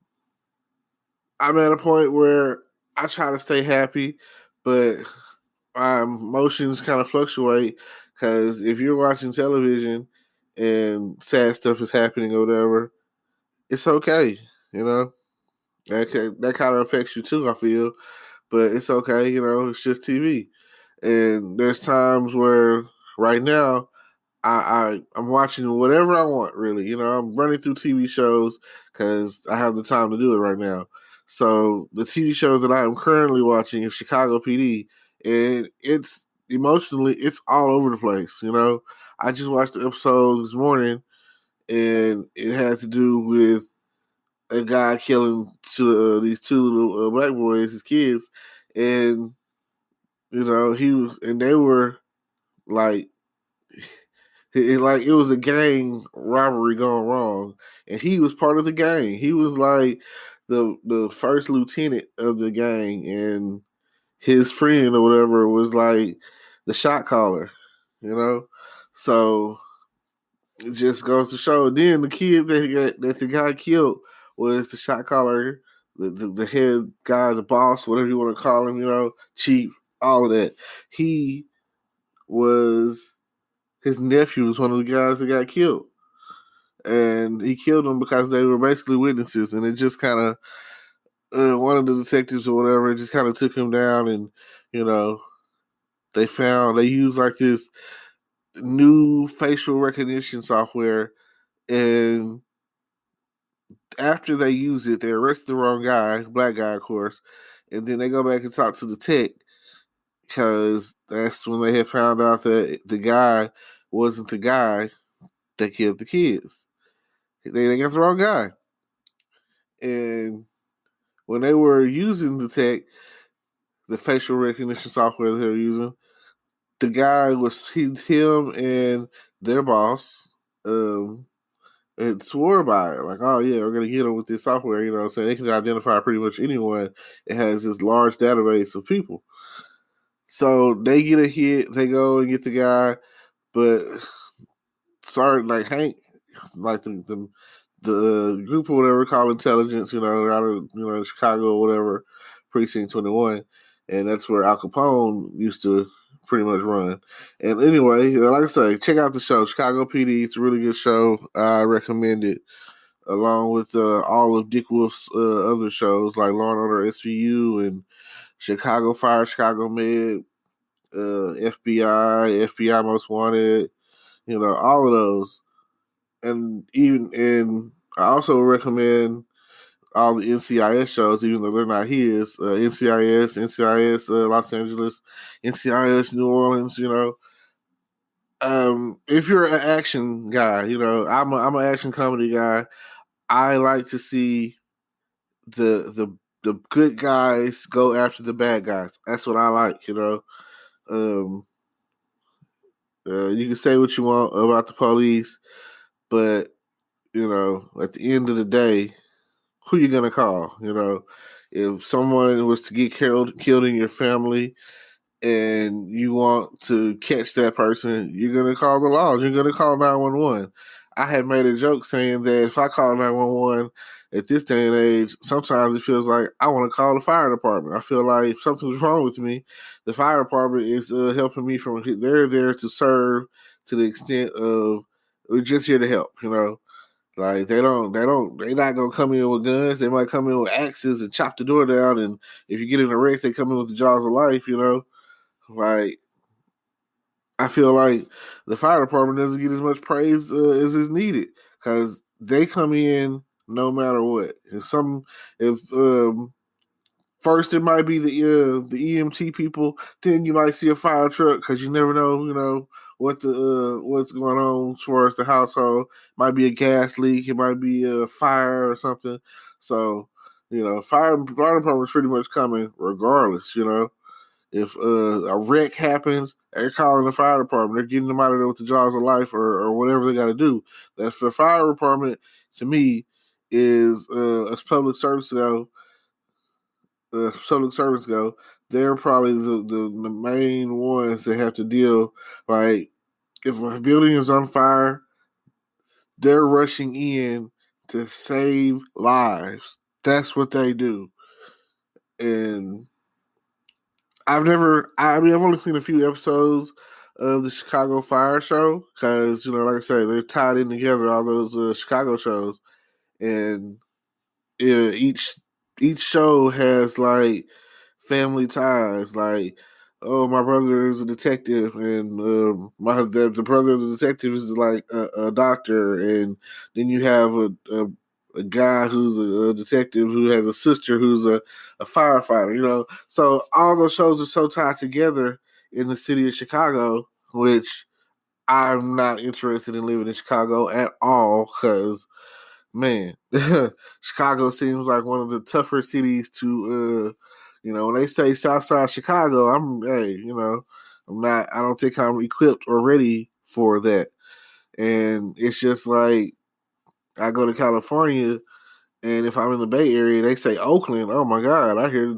I'm at a point where I try to stay happy, but my emotions kind of fluctuate, because if you're watching television and sad stuff is happening or whatever, it's okay. You know that kind of affects you too, I feel, but it's okay. It's just TV, and there's times where right now I'm watching whatever I want, really. I'm running through TV shows because I have the time to do it right now. So the TV show that I am currently watching is Chicago PD, and it's emotionally, it's all over the place. I just watched the episode this morning, and it had to do with a guy killing these two little black boys, his kids, and they were like it was a gang robbery gone wrong, and he was part of the gang. He was like the first lieutenant of the gang, and his friend or whatever was like the shot caller. So it just goes to show. Then the kid that the guy killed was the shot caller, the head guy, the boss, whatever you want to call him. Chief, all of that. He was his nephew was one of the guys that got killed, and he killed them because they were basically witnesses, and it just kind of one of the detectives or whatever just kind of took him down, and you know they used like this new facial recognition software, and after they use it, they arrest the wrong guy, black guy, of course, and then they go back and talk to the tech, because that's when they had found out that the guy wasn't the guy that killed the kids. They got the wrong guy. And when they were using the tech, the facial recognition software they were using, the guy was him and their boss had swore by it. Like, oh yeah, we're gonna get them with this software, so they can identify pretty much anyone. It has this large database of people. So they get a hit, they go and get the guy, but sorry, like Hank, like the group or whatever called intelligence, out of Chicago or whatever, precinct 21, and that's where Al Capone used to pretty much run. And anyway, like I say, check out the show, Chicago PD. It's a really good show. I recommend it, along with all of Dick Wolf's other shows like Law and Order SVU and Chicago Fire, Chicago Med, FBI Most Wanted. All of those. I also recommend all the NCIS shows, even though they're not his. NCIS Los Angeles, NCIS New Orleans. If you're an action guy, I'm an action comedy guy. I like to see the good guys go after the bad guys. That's what I like. Um, you can say what you want about the police, but at the end of the day, who you gonna call? If someone was to get killed in your family, and you want to catch that person, you're gonna call the laws. You're gonna call 911. I had made a joke saying that if I call 911 at this day and age, sometimes it feels like I want to call the fire department. I feel like if something's wrong with me, the fire department is helping me from. They're there to serve to the extent of we're just here to help. Like they're not gonna come in with guns. They might come in with axes and chop the door down. And if you get in a wreck, they come in with the jaws of life. Like I feel like the fire department doesn't get as much praise as is needed because they come in no matter what. If first it might be the EMT people, then you might see a fire truck because you never know what's going on as far as the household. Might be a gas leak, it might be a fire or something. So fire department's pretty much coming regardless. If a wreck happens, they're calling the fire department. They're getting them out of there with the jaws of life or whatever they got to do. That's the fire department. To me, is as public service go, they're probably the main ones that have to deal. Like if a building is on fire, they're rushing in to save lives. That's what they do, and I've only seen a few episodes of the Chicago Fire Show because, like I say, they're tied in together, all those Chicago shows. And each show has like family ties. Like, oh, my brother is a detective, and the brother of the detective is like a doctor, and then you have a guy who's a detective who has a sister who's a firefighter. So all those shows are so tied together in the city of Chicago, which I'm not interested in living in Chicago at all because man, Chicago seems like one of the tougher cities to, when they say Southside Chicago, I don't think I'm equipped or ready for that. And it's just like, I go to California, and if I'm in the Bay Area, they say Oakland. Oh my God, I hear,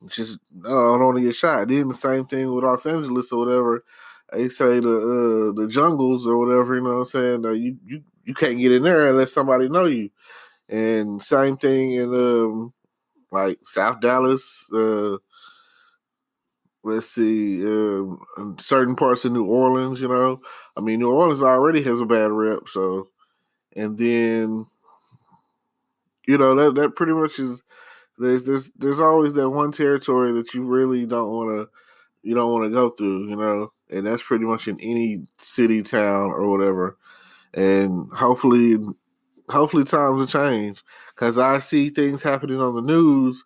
just, oh, I don't want to get shot. Then the same thing with Los Angeles or whatever. They say the jungles or whatever, you know what I'm saying? You can't get in there unless somebody know you. And same thing in like South Dallas. Let's see, in certain parts of New Orleans. New Orleans already has a bad rep. So, and then that pretty much is there's always that one territory that you really don't want to go through. And that's pretty much in any city, town, or whatever. And hopefully times will change because I see things happening on the news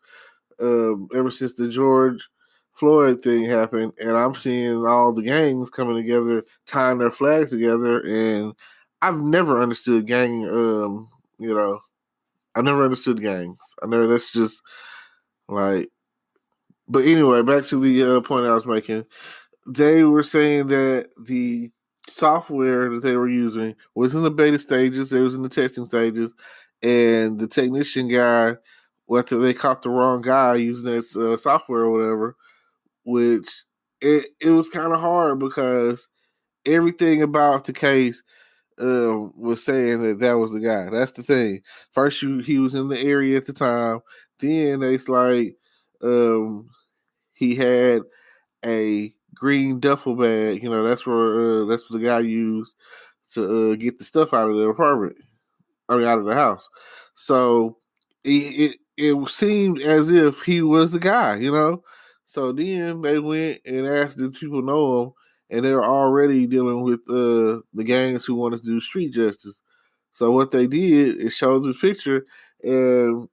ever since the George Floyd thing happened, and I'm seeing all the gangs coming together, tying their flags together, and I've never understood gang. I never understood gangs. I never. That's just like. But anyway, back to the point I was making. They were saying that the software that they were using was in the beta stages, it was in the testing stages, and the technician guy, whether they caught the wrong guy using that software or whatever, which it was kind of hard because everything about the case was saying that was the guy. That's the thing. First, he was in the area at the time. Then it's like he had a green duffel bag. That's what the guy used to get the stuff out of the apartment. Out of the house. So it seemed as if he was the guy. So then they went and asked if people know him, and they're already dealing with the gangs who wanted to do street justice. So what they did is showed the picture, and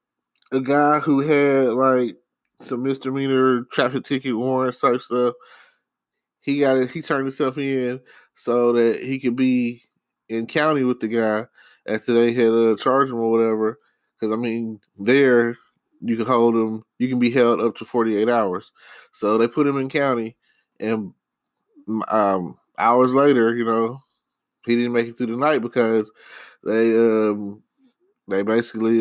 a guy who had like some misdemeanor traffic ticket warrants type stuff, he got it. He turned himself in so that he could be in county with the guy after they had charged him or whatever. Because I mean, there you can hold him. You can be held up to 48 hours. So they put him in county, and hours later, he didn't make it through the night because they basically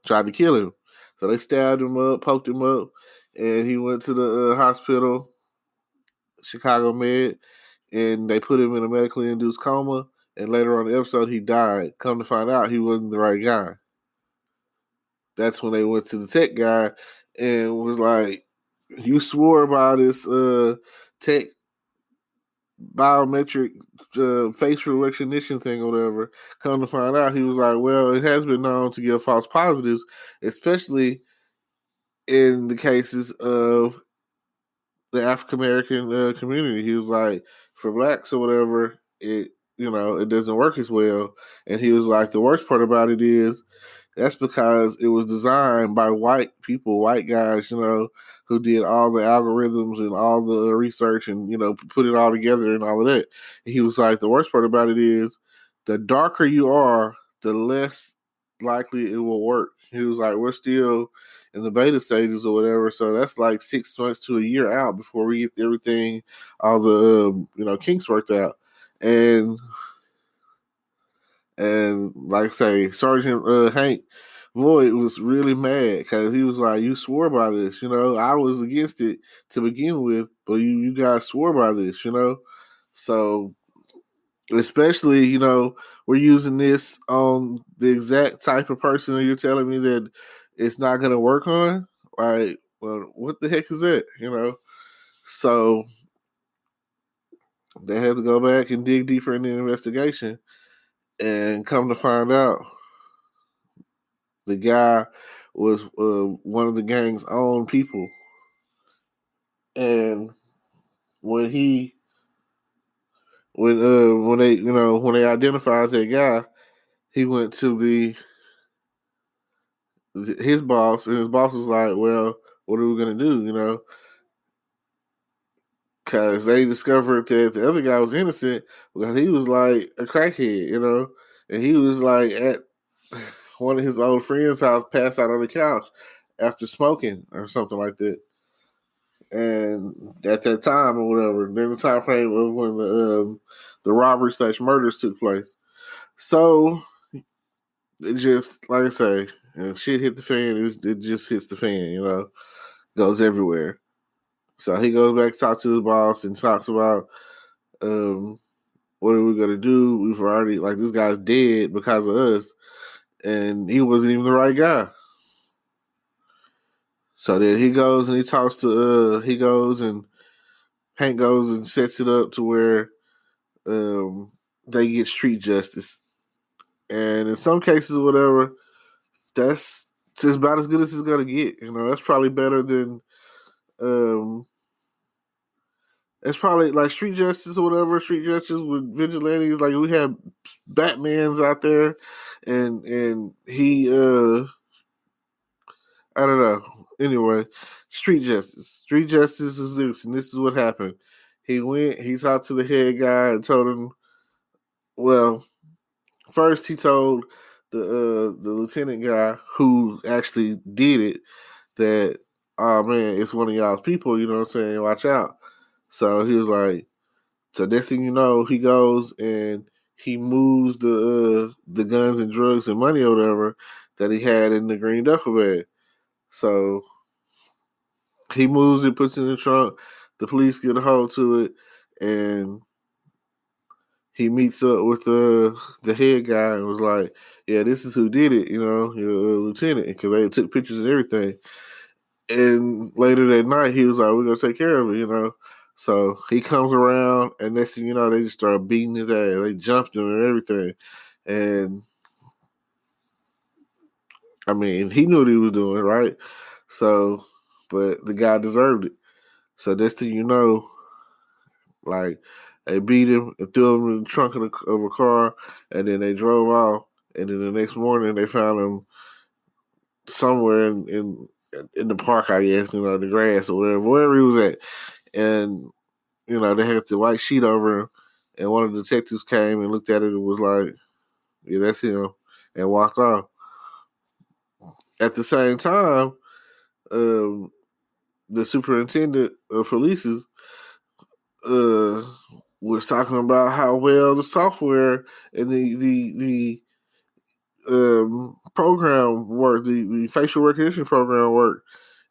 tried to kill him. So they stabbed him up, poked him up, and he went to the hospital, Chicago Med, and they put him in a medically induced coma. And later on in the episode, he died. Come to find out, he wasn't the right guy. That's when they went to the tech guy and was like, "You swore by this tech biometric facial recognition thing or whatever." Come to find out, he was like, "Well, it has been known to give false positives, especially in the cases of the African American community." He was like, "For blacks or whatever, it doesn't work as well." And he was like, "The worst part about it is that's because it was designed by white people, white guys, who did all the algorithms and all the research and, put it all together and all of that." And he was like, "The worst part about it is the darker you are, the less likely it will work." He was like, "We're still in the beta stages or whatever. So that's like 6 months to a year out before we get everything, all the, kinks worked out." And like I say, Sergeant Hank Voigt was really mad because he was like, "You swore by this, I was against it to begin with, but you guys swore by this, So especially, we're using this on the exact type of person that you're telling me that it's not going to work on. Like, well, what the heck is that, So they had to go back and dig deeper in the investigation, and come to find out, the guy was one of the gang's own people. And when he when they identified that guy, he went to his boss, and his boss was like, "Well, what are we gonna do?" Because they discovered that the other guy was innocent because he was like a crackhead, and he was like at one of his old friends' house, passed out on the couch after smoking or something like that. And at that time or whatever, during the time frame of when the robbery / murders took place. So it just, like I say, shit hit the fan. It just hits the fan, goes everywhere. So he goes back to talk to his boss and talks about what are we gonna do? We've already, like, this guy's dead because of us, and he wasn't even the right guy. So then he goes and he talks to Hank goes and sets it up to where they get street justice. And in some cases, whatever, that's just about as good as it's gonna get. That's probably better than it's probably like street justice or whatever. Street justice with vigilantes, like we have Batman's out there, and he I don't know. Anyway, street justice. Street justice is this, and this is what happened. He went. He talked to the head guy and told him. Well, first he told the lieutenant guy who actually did it that, "Oh man, it's one of y'all's people. You know what I'm saying? Watch out." So he was like, so next thing you know, he goes and he moves the guns and drugs and money or whatever that he had in the green duffel bag. So he moves it, puts it in the trunk. The police get a hold to it, and he meets up with the head guy and was like, "Yeah, this is who did it, your lieutenant," because they took pictures and everything. And later that night, he was like, "We're gonna take care of it," So he comes around, and next thing you know, they just start beating his ass. They jumped him and everything, and I mean, he knew what he was doing, right? So, but the guy deserved it. So next thing you know, Like they beat him and threw him in the trunk of a car, and then they drove off. And then the next morning they found him somewhere in the park, I guess, the grass or wherever he was at. And they had the white sheet over him, and one of the detectives came and looked at it and was like, "Yeah, that's him," and walked off. At the same time, the superintendent of police uh, was talking about how well the software and the program worked, the facial recognition program worked,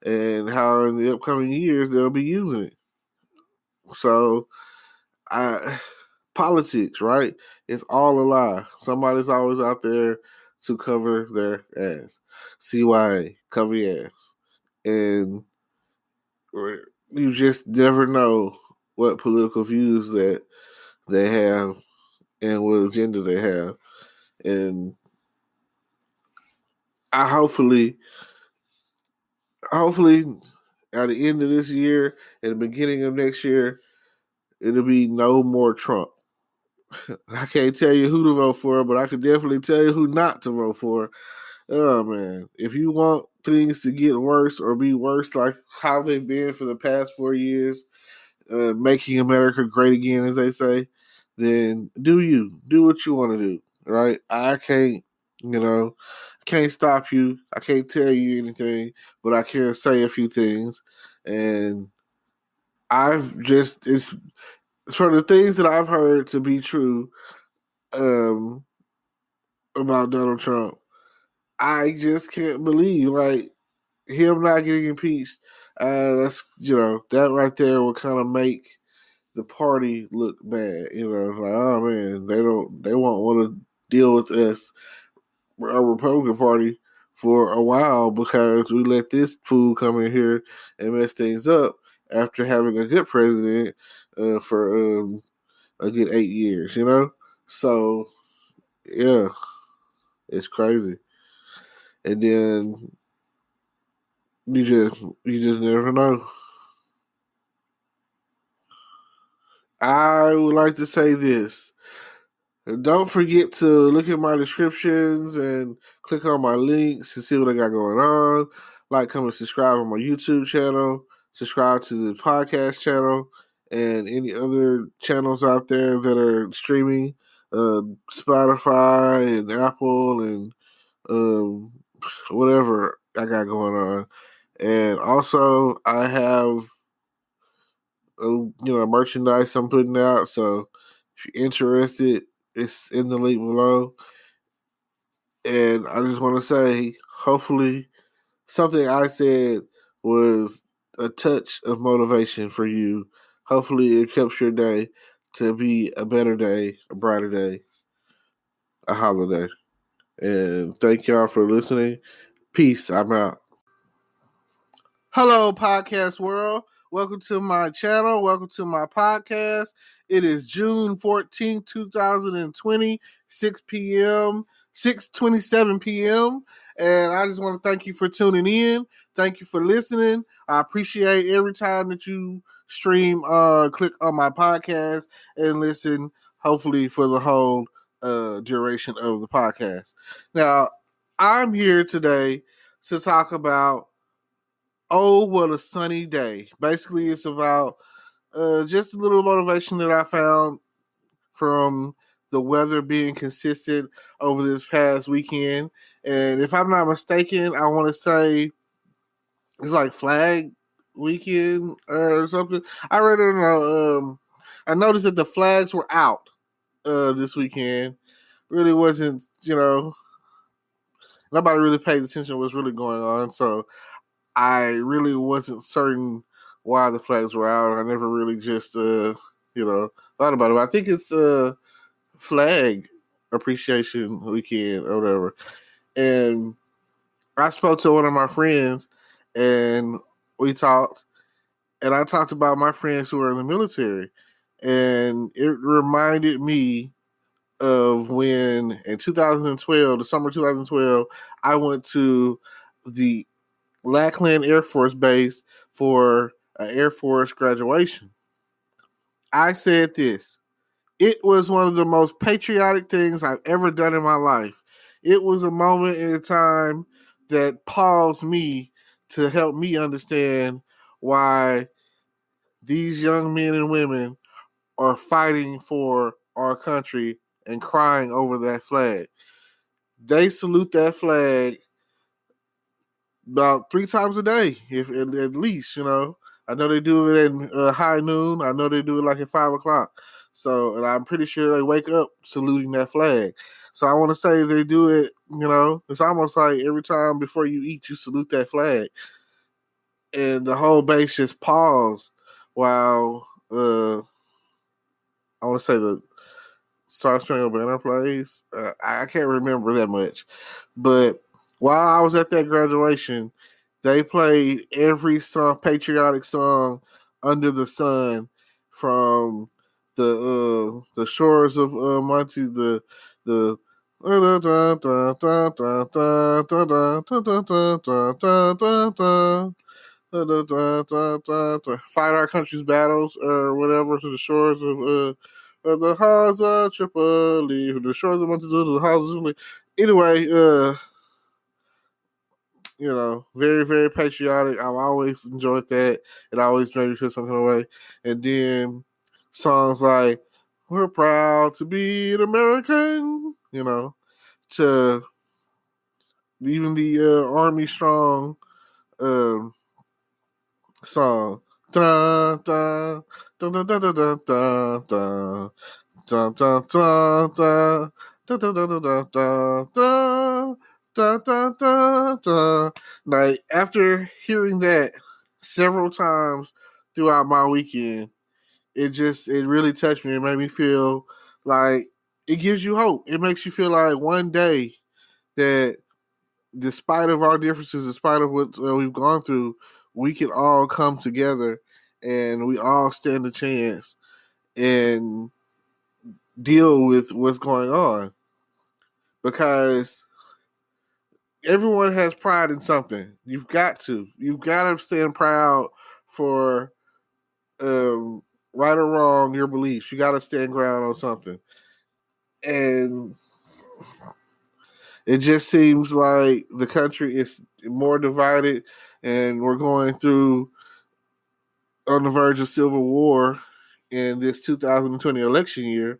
and how in the upcoming years they'll be using it. So, politics, right? It's all a lie. Somebody's always out there to cover their ass. CYA, cover your ass. And you just never know what political views that they have and what agenda they have. And I hopefully at the end of this year and the beginning of next year, it'll be no more Trump. I can't tell you who to vote for, but I can definitely tell you who not to vote for. Oh man, if you want things to get worse or be worse like how they've been for the past 4 years, making America great again, as they say, then do what you want to do, right? I can't, can't stop you. I can't tell you anything, but I can say a few things, and it's for the things that I've heard to be true um, about Donald Trump. I just can't believe like him not getting impeached. That's that right there will kind of make the party look bad. Like, oh man, they won't want to deal with us, a Republican Party, for a while because we let this fool come in here and mess things up after having a good president for a good 8 years. So yeah, it's crazy. And then you just never know. I would like to say this. Don't forget to look at my descriptions and click on my links to see what I got going on. Like, comment, subscribe on my YouTube channel. Subscribe to the podcast channel and any other channels out there that are streaming. Spotify and Apple and um, whatever I got going on. And also, I have merchandise I'm putting out. So if you're interested, it's in the link below. And I just want to say, hopefully, something I said was a touch of motivation for you. Hopefully, it helps your day to be a better day, a brighter day, a holiday. And thank y'all for listening. Peace. I'm out. Hello, podcast world. Welcome to my channel. Welcome to my podcast. It is June 14th, 2020, 6 p.m., 6:27 p.m. And I just want to thank you for tuning in. Thank you for listening. I appreciate every time that you stream, click on my podcast and listen, hopefully for the whole duration of the podcast. Now, I'm here today to talk about Oh, what a sunny day. Basically, it's about just a little motivation that I found from the weather being consistent over this past weekend. And if I'm not mistaken, I want to say it's like Flag Weekend or something. I read it. I noticed that the flags were out this weekend. Really wasn't, nobody really paid attention to what's really going on. So I really wasn't certain why the flags were out. I never really just thought about it. But I think it's flag appreciation weekend or whatever. And I spoke to one of my friends and we talked, and I talked about my friends who are in the military. And it reminded me of when in 2012, the summer 2012, I went to the Lackland Air Force Base for an Air Force graduation. I said this. It was one of the most patriotic things I've ever done in my life. It was a moment in time that paused me to help me understand why these young men and women are fighting for our country and crying over that flag. They salute that flag about 3 times a day, if at least, you know. I know they do it at high noon. I know they do it like at 5 o'clock. So, and I'm pretty sure they wake up saluting that flag. So I want to say they do it, you know, it's almost like every time before you eat, you salute that flag. And the whole base just pause while, I want to say the Star Spangled Banner plays. I can't remember that much. But while I was at that graduation, they played every song, patriotic song under the sun, from the shores of Monty, the fight our country's battles or whatever, to the shores of the halls of Tripoli, the shores of Monty, the halls of Tripoli. Anyway, you know, very, very patriotic. I've always enjoyed that. It always made me feel some kind of way. And then songs like "We're proud to be an American," you know, to even the Army Strong um, song. Dun, dun, dun, dun, dun, dun, dun, dun, dun, dun, dun, dun, dun, dun, dun, dun, dun, dun, dun. Da, da, da, da. Like, after hearing that several times throughout my weekend, it really touched me. It made me feel like it gives you hope. It makes you feel like one day that, despite of our differences, despite of what we've gone through, we can all come together and we all stand a chance and deal with what's going on, because everyone has pride in something. You've got to stand proud for right or wrong your beliefs. You got to stand ground on something, and it just seems like the country is more divided, and we're going through, on the verge of civil war in this 2020 election year,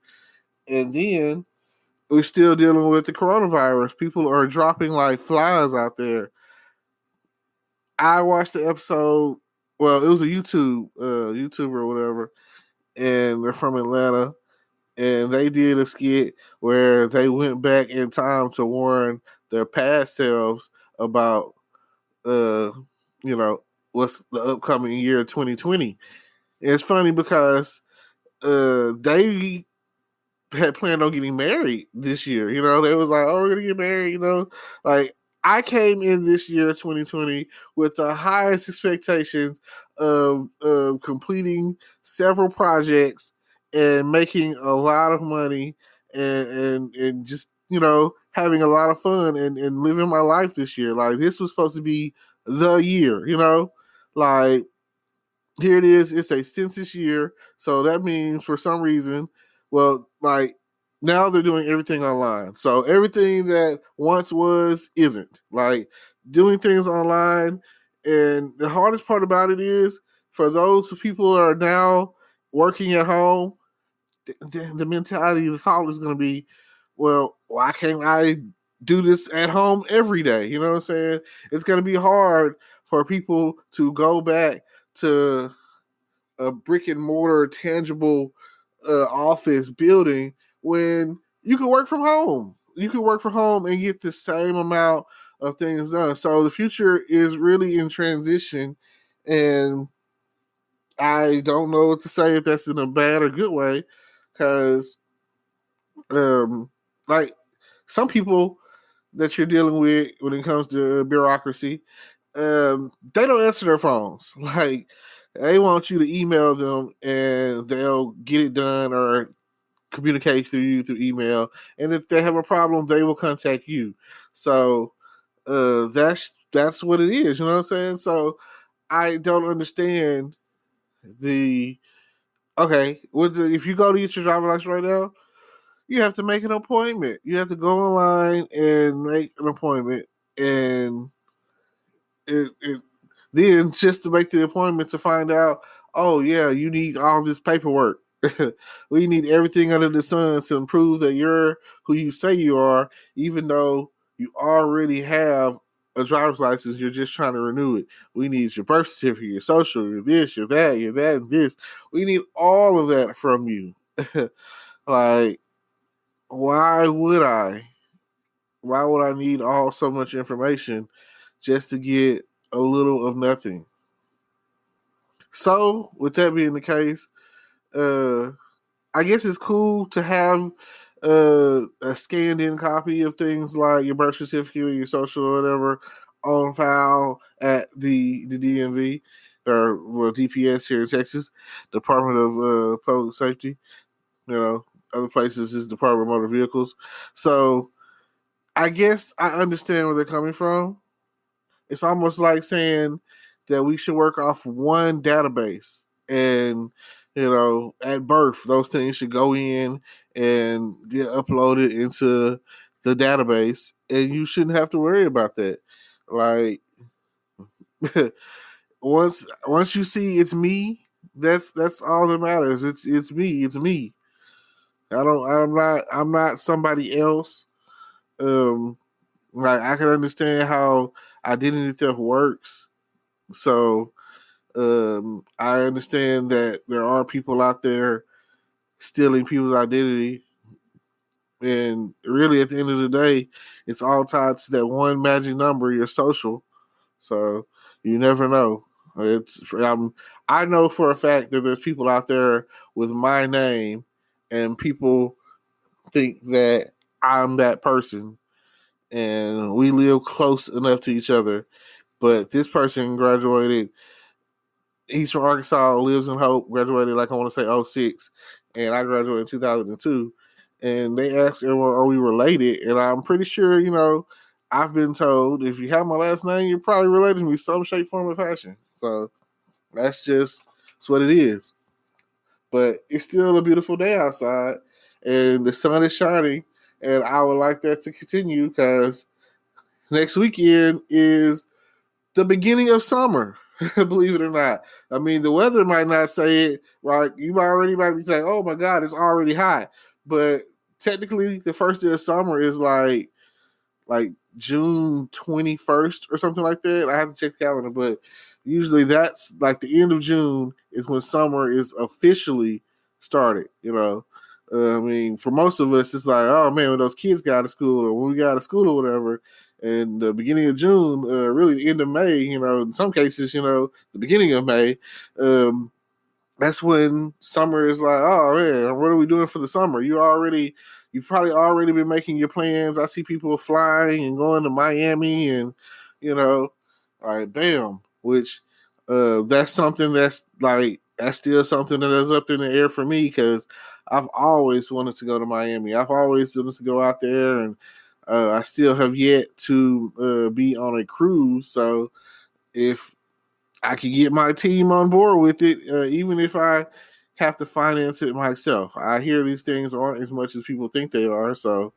and then we're still dealing with the coronavirus. People are dropping like flies out there. I watched the episode. Well, it was a YouTuber or whatever, and they're from Atlanta, and they did a skit where they went back in time to warn their past selves about, uh, you know, what's the upcoming year 2020. And it's funny because they had planned on getting married this year. You know, they was like, "Oh, we're gonna get married." You know, like, I came in this year, 2020, with the highest expectations of completing several projects and making a lot of money, and just, you know, having a lot of fun and living my life this year. Like, this was supposed to be the year. You know, like, here it is. It's a census year, so that means for some reason, well, like, now they're doing everything online. So everything that once was isn't. Like, doing things online, and the hardest part about it is for those people that are now working at home, the mentality, the thought is going to be, well, why can't I do this at home every day? You know what I'm saying? It's going to be hard for people to go back to a brick and mortar tangible office building when you can work from home. You can work from home and get the same amount of things done. So the future is really in transition, and I don't know what to say, if that's in a bad or good way, because like, some people that you're dealing with when it comes to bureaucracy, they don't answer their phones. Like, they want you to email them and they'll get it done, or communicate through you through email. And if they have a problem, they will contact you. So that's what it is. You know what I'm saying? So I don't understand the Okay, if you go to get your driver's license right now, you have to make an appointment. You have to go online and make an appointment, and it then just to make the appointment to find out, oh yeah, you need all this paperwork. We need everything under the sun to prove that you're who you say you are, even though you already have a driver's license. You're just trying to renew it. We need your birth certificate, your social, your this, your that, and this. We need all of that from you. Like, why would I? Why would I need all so much information just to get a little of nothing? So, with that being the case, uh, I guess it's cool to have a scanned in copy of things like your birth certificate or your social or whatever on file at the DMV or DPS here in Texas, Department of Public Safety. You know, other places is Department of Motor Vehicles. So I guess I understand where they're coming from. It's almost like saying that we should work off one database, and at birth those things should go in and get uploaded into the database, and you shouldn't have to worry about that. Like, once you see it's me, that's all that matters. It's me. It's me. I'm not somebody else. Um, like, I can understand how identity theft works. So I understand that there are people out there stealing people's identity, and really, at the end of the day, it's all tied to that one magic number, your social. So you never know. I know for a fact that there's people out there with my name, and people think that I'm that person, and we live close enough to each other. But this person graduated. He's from Arkansas, lives in Hope, graduated, like, I want to say, '06, and I graduated in 2002. And they asked, are we related? And I'm pretty sure, I've been told if you have my last name, you're probably related to me some shape, form, or fashion. So that's what it is. But it's still a beautiful day outside, and the sun is shining, and I would like that to continue because next weekend is the beginning of summer. Believe it or not. I mean, the weather might not say it, right? You might be saying, "Oh my God, it's already hot," but technically, the first day of summer is like June 21st or something like that. I have to check the calendar, but usually that's like the end of June is when summer is officially started. I mean, for most of us, it's like, oh man, when those kids got out of school or when we got out of school or whatever. And the beginning of June, really the end of May, in some cases, the beginning of May, that's when summer is like, oh man, what are we doing for the summer? You've probably already been making your plans. I see people flying and going to Miami, and like, bam, which that's something that's still something that is up in the air for me because I've always wanted to go to Miami. I've always wanted to go out there, and I still have yet to be on a cruise. So if I can get my team on board with it, even if I have to finance it myself. I hear these things aren't as much as people think they are, so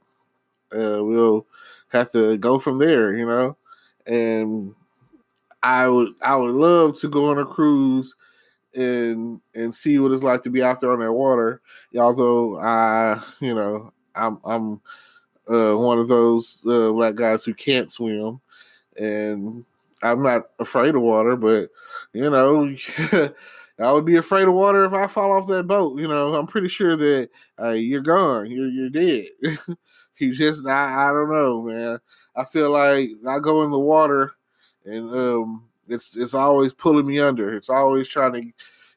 we'll have to go from there, And I would love to go on a cruise and see what it's like to be out there on that water. Although I'm one of those black guys who can't swim, and I'm not afraid of water, but I would be afraid of water if I fall off that boat. I'm pretty sure that you're gone, you're dead. You just I don't know, man. I feel like I go in the water, and it's always pulling me under. It's always trying to.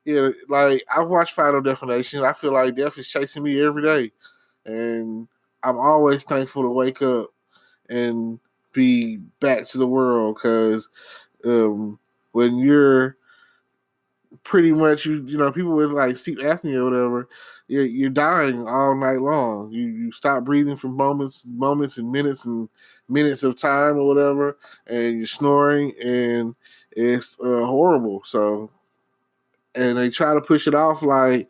Yeah, like, I've watched Final Destination. I feel like death is chasing me every day, and I'm always thankful to wake up and be back to the world because when you're pretty much people with like sleep apnea or whatever, you're dying all night long. You stop breathing for moments and minutes of time or whatever, and you're snoring, and it's horrible. So, and they try to push it off like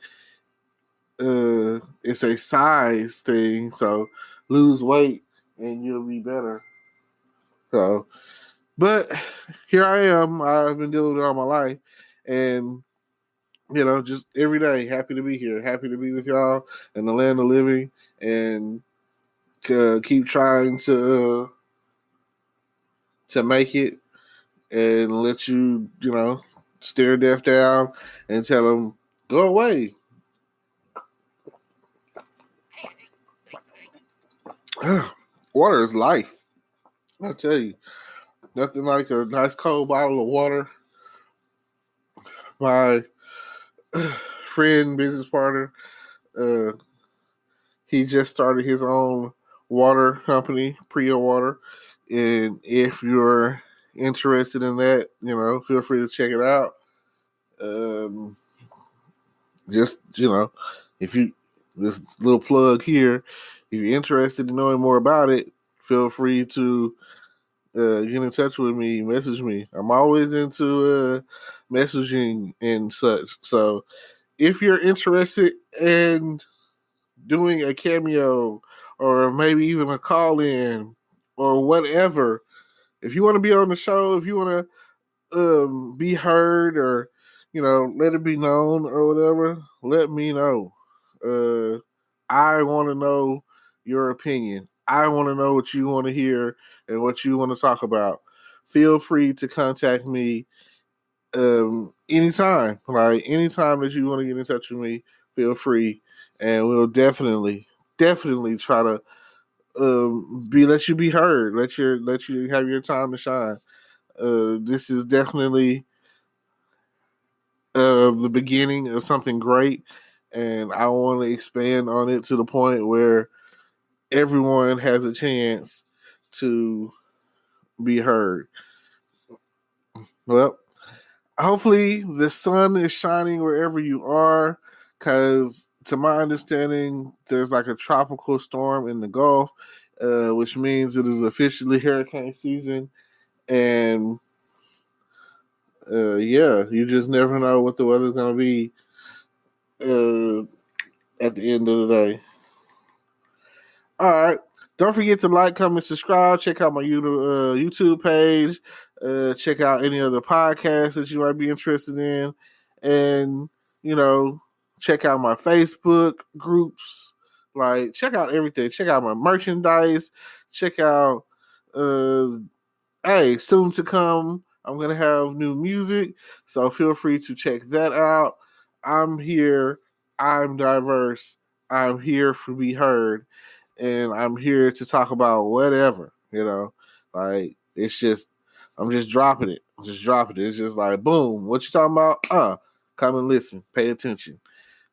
it's a size thing. So lose weight and you'll be better. So, but here I am. I've been dealing with it all my life, and just every day, happy to be here, happy to be with y'all in the land of living, and keep trying to make it and let stare death down and tell them go away. Water is life. I tell you, nothing like a nice cold bottle of water. My friend, business partner, uh, he just started his own water company, Prio Water. And if you're interested in that, feel free to check it out. Um, just, if you, this little plug here, if you're interested in knowing more about it, feel free to get in touch with me, message me. I'm always into messaging and such. So if you're interested in doing a cameo or maybe even a call in or whatever, if you want to be on the show, if you want to be heard or let it be known or whatever, let me know. I want to know your opinion. I want to know what you want to hear and what you want to talk about. Feel free to contact me anytime. Like anytime that you want to get in touch with me, feel free, and we'll definitely try to let you be heard. Let you have your time to shine. This is definitely the beginning of something great, and I want to expand on it to the point where everyone has a chance to be heard. Well, hopefully the sun is shining wherever you are, because to my understanding, there's like a tropical storm in the Gulf, which means it is officially hurricane season, and yeah, you just never know what the weather's going to be at the end of the day. All right. Don't forget to like, comment, subscribe. Check out my YouTube page. Check out any other podcasts that you might be interested in. And, check out my Facebook groups. Like, check out everything. Check out my merchandise. Check out, soon to come, I'm going to have new music. So feel free to check that out. I'm here. I'm diverse. I'm here to be heard, and I'm here to talk about whatever, like it's just, I'm just dropping it. It's just like, boom, what you talking about? Come and listen, pay attention.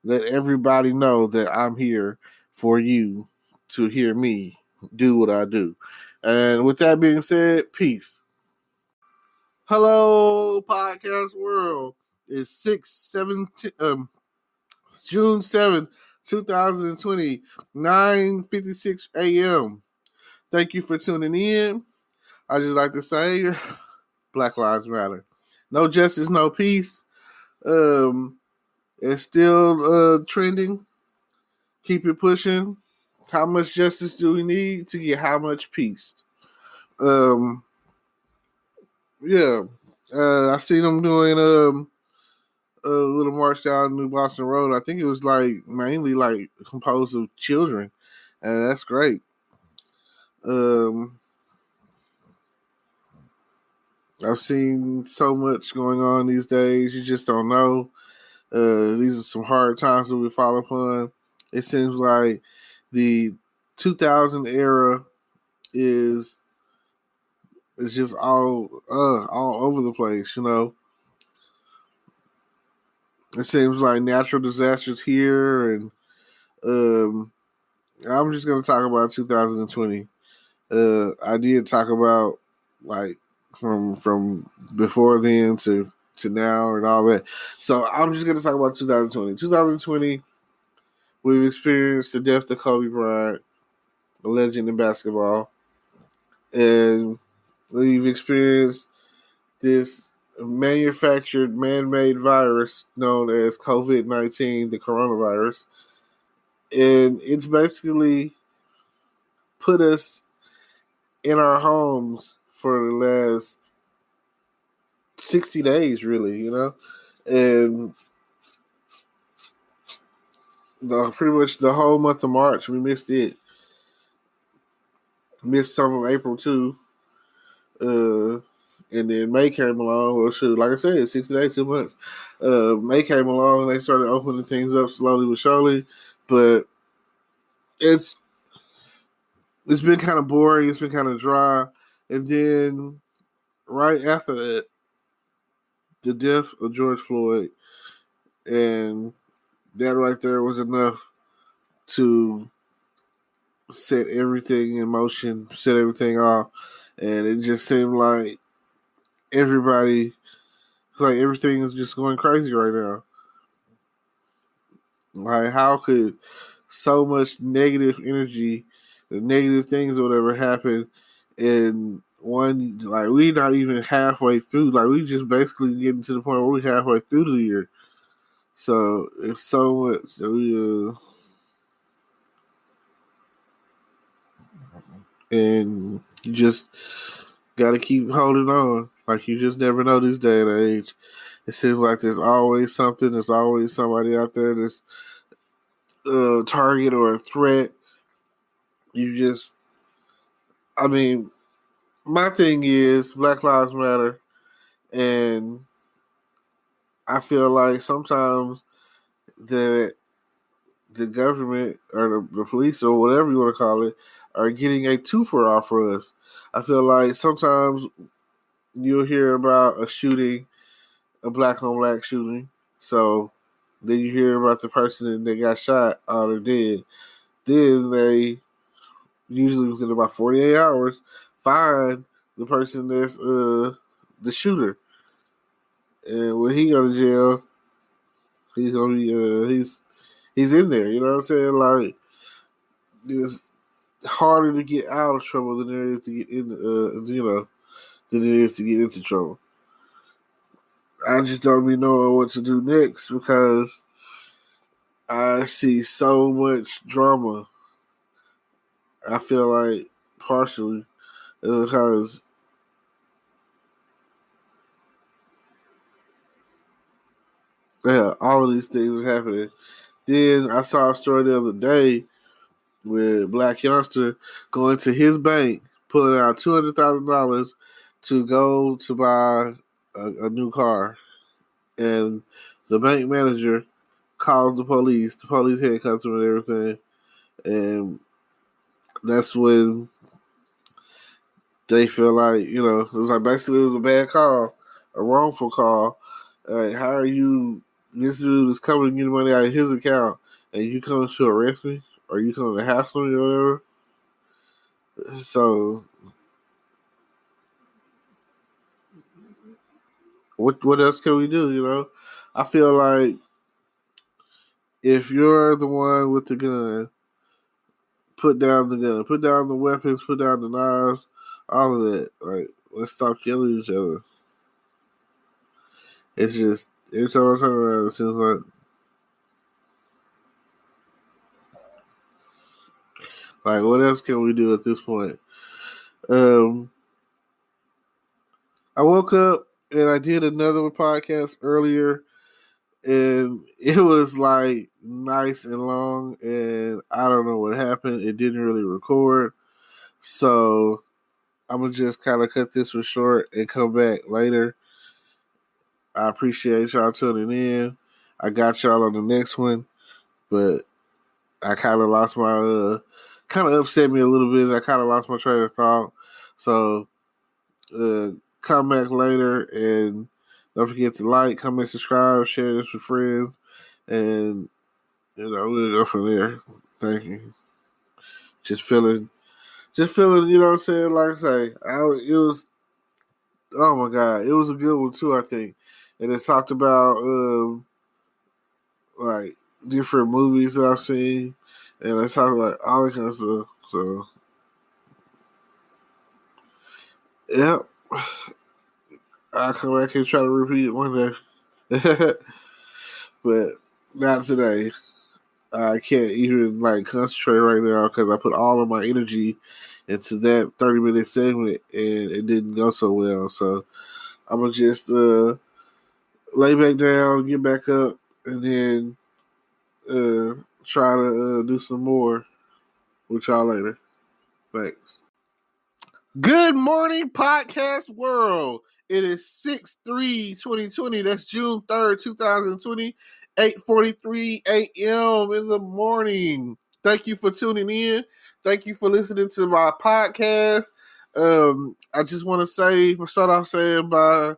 Let everybody know that I'm here for you to hear me do what I do. And with that being said, peace. Hello, podcast world. It's 6/17, June 7th, 2020, 9:56 a.m. Thank you for tuning in. I just like to say, Black Lives Matter. No justice, no peace. It's still trending. Keep it pushing. How much justice do we need to get how much peace? Yeah. I seen them doing a little march down New Boston Road. I think it was like mainly like composed of children, and that's great. I've seen so much going on these days. You just don't know. These are some hard times that we fall upon. It seems like the 2000 era is just all over the place. It seems like natural disasters here, and I'm just gonna talk about 2020. I did talk about like from before then to now and all that. So I'm just gonna talk about 2020. 2020, we've experienced the death of Kobe Bryant, a legend in basketball, and we've experienced this manufactured man-made virus known as COVID-19, the coronavirus. and it's basically put us in our homes for the last 60 days, really, and pretty much the whole month of March, we missed it. Missed some of April too. And then May came along. Well, shoot, like I said, 60 days, 2 months. May came along and they started opening things up slowly but surely. But it's been kind of boring. It's been kind of dry. And then right after that, the death of George Floyd, and that right there was enough to set everything in motion, set everything off. And it just seemed like everybody, like everything is just going crazy right now. Like, how could so much negative energy, negative things or whatever happen in one, like, we not even halfway through, like, we just basically getting to the point where we halfway through the year. So it's so much that and you just got to keep holding on. Like, you just never know this day and age. It seems like there's always something. There's always somebody out there that's a target or a threat. You just, I mean, my thing is Black Lives Matter, and I feel like sometimes that the government or the police or whatever you want to call it are getting a twofer off for us. I feel like sometimes you'll hear about a shooting, a black on black shooting. So then you hear about the person that got shot, or they're dead. Then they usually within about 48 hours find the person that's the shooter. And when he go to jail, he's gonna be he's in there. You know what I'm saying? Like, it's harder to get out of trouble than there is to get in. Than it is to get into trouble. I just don't be knowing what to do next because I see so much drama. I feel like partially because all of these things are happening. Then I saw a story the other day with a black youngster going to his bank, pulling out $200,000 to go to buy a new car, and the bank manager calls the police. The police handcuffs him and everything, and that's when they feel like, it was like basically it was a bad call, a wrongful call. Like, how are you? This dude is coming to get money out of his account, and you coming to arrest me, or you coming to hassle me, or whatever. So, what else can we do? I feel like if you're the one with the gun, put down the gun, put down the weapons, put down the knives, all of that. Like, let's stop killing each other. It's just every time I turn around, it seems like what else can we do at this point? I woke up and I did another podcast earlier, and it was like nice and long, and I don't know what happened. It didn't really record, so I'm gonna just kind of cut this one short and come back later. I appreciate y'all tuning in. I got y'all on the next one, but I kind of lost my kind of upset me a little bit. I kind of lost my train of thought. So come back later, and don't forget to like, comment, subscribe, share this with friends, and we'll go from there. Thank you. Just feeling, you know what I'm saying? Like I say, it was, oh my God, it was a good one too, I think. And it talked about like different movies that I've seen, and it talked about all that kind of stuff. So, yeah, I'll come back and try to repeat it one day. But not today. I can't even like concentrate right now because I put all of my energy into that 30-minute segment and it didn't go so well. So I'm gonna just lay back down, get back up, and then try to do some more with y'all later. Thanks. Good morning, podcast world. It is 6/3/2020. That's June 3rd, 2020, 8:43 a.m. in the morning. Thank you for tuning in. Thank you for listening to my podcast. I just want to start off saying by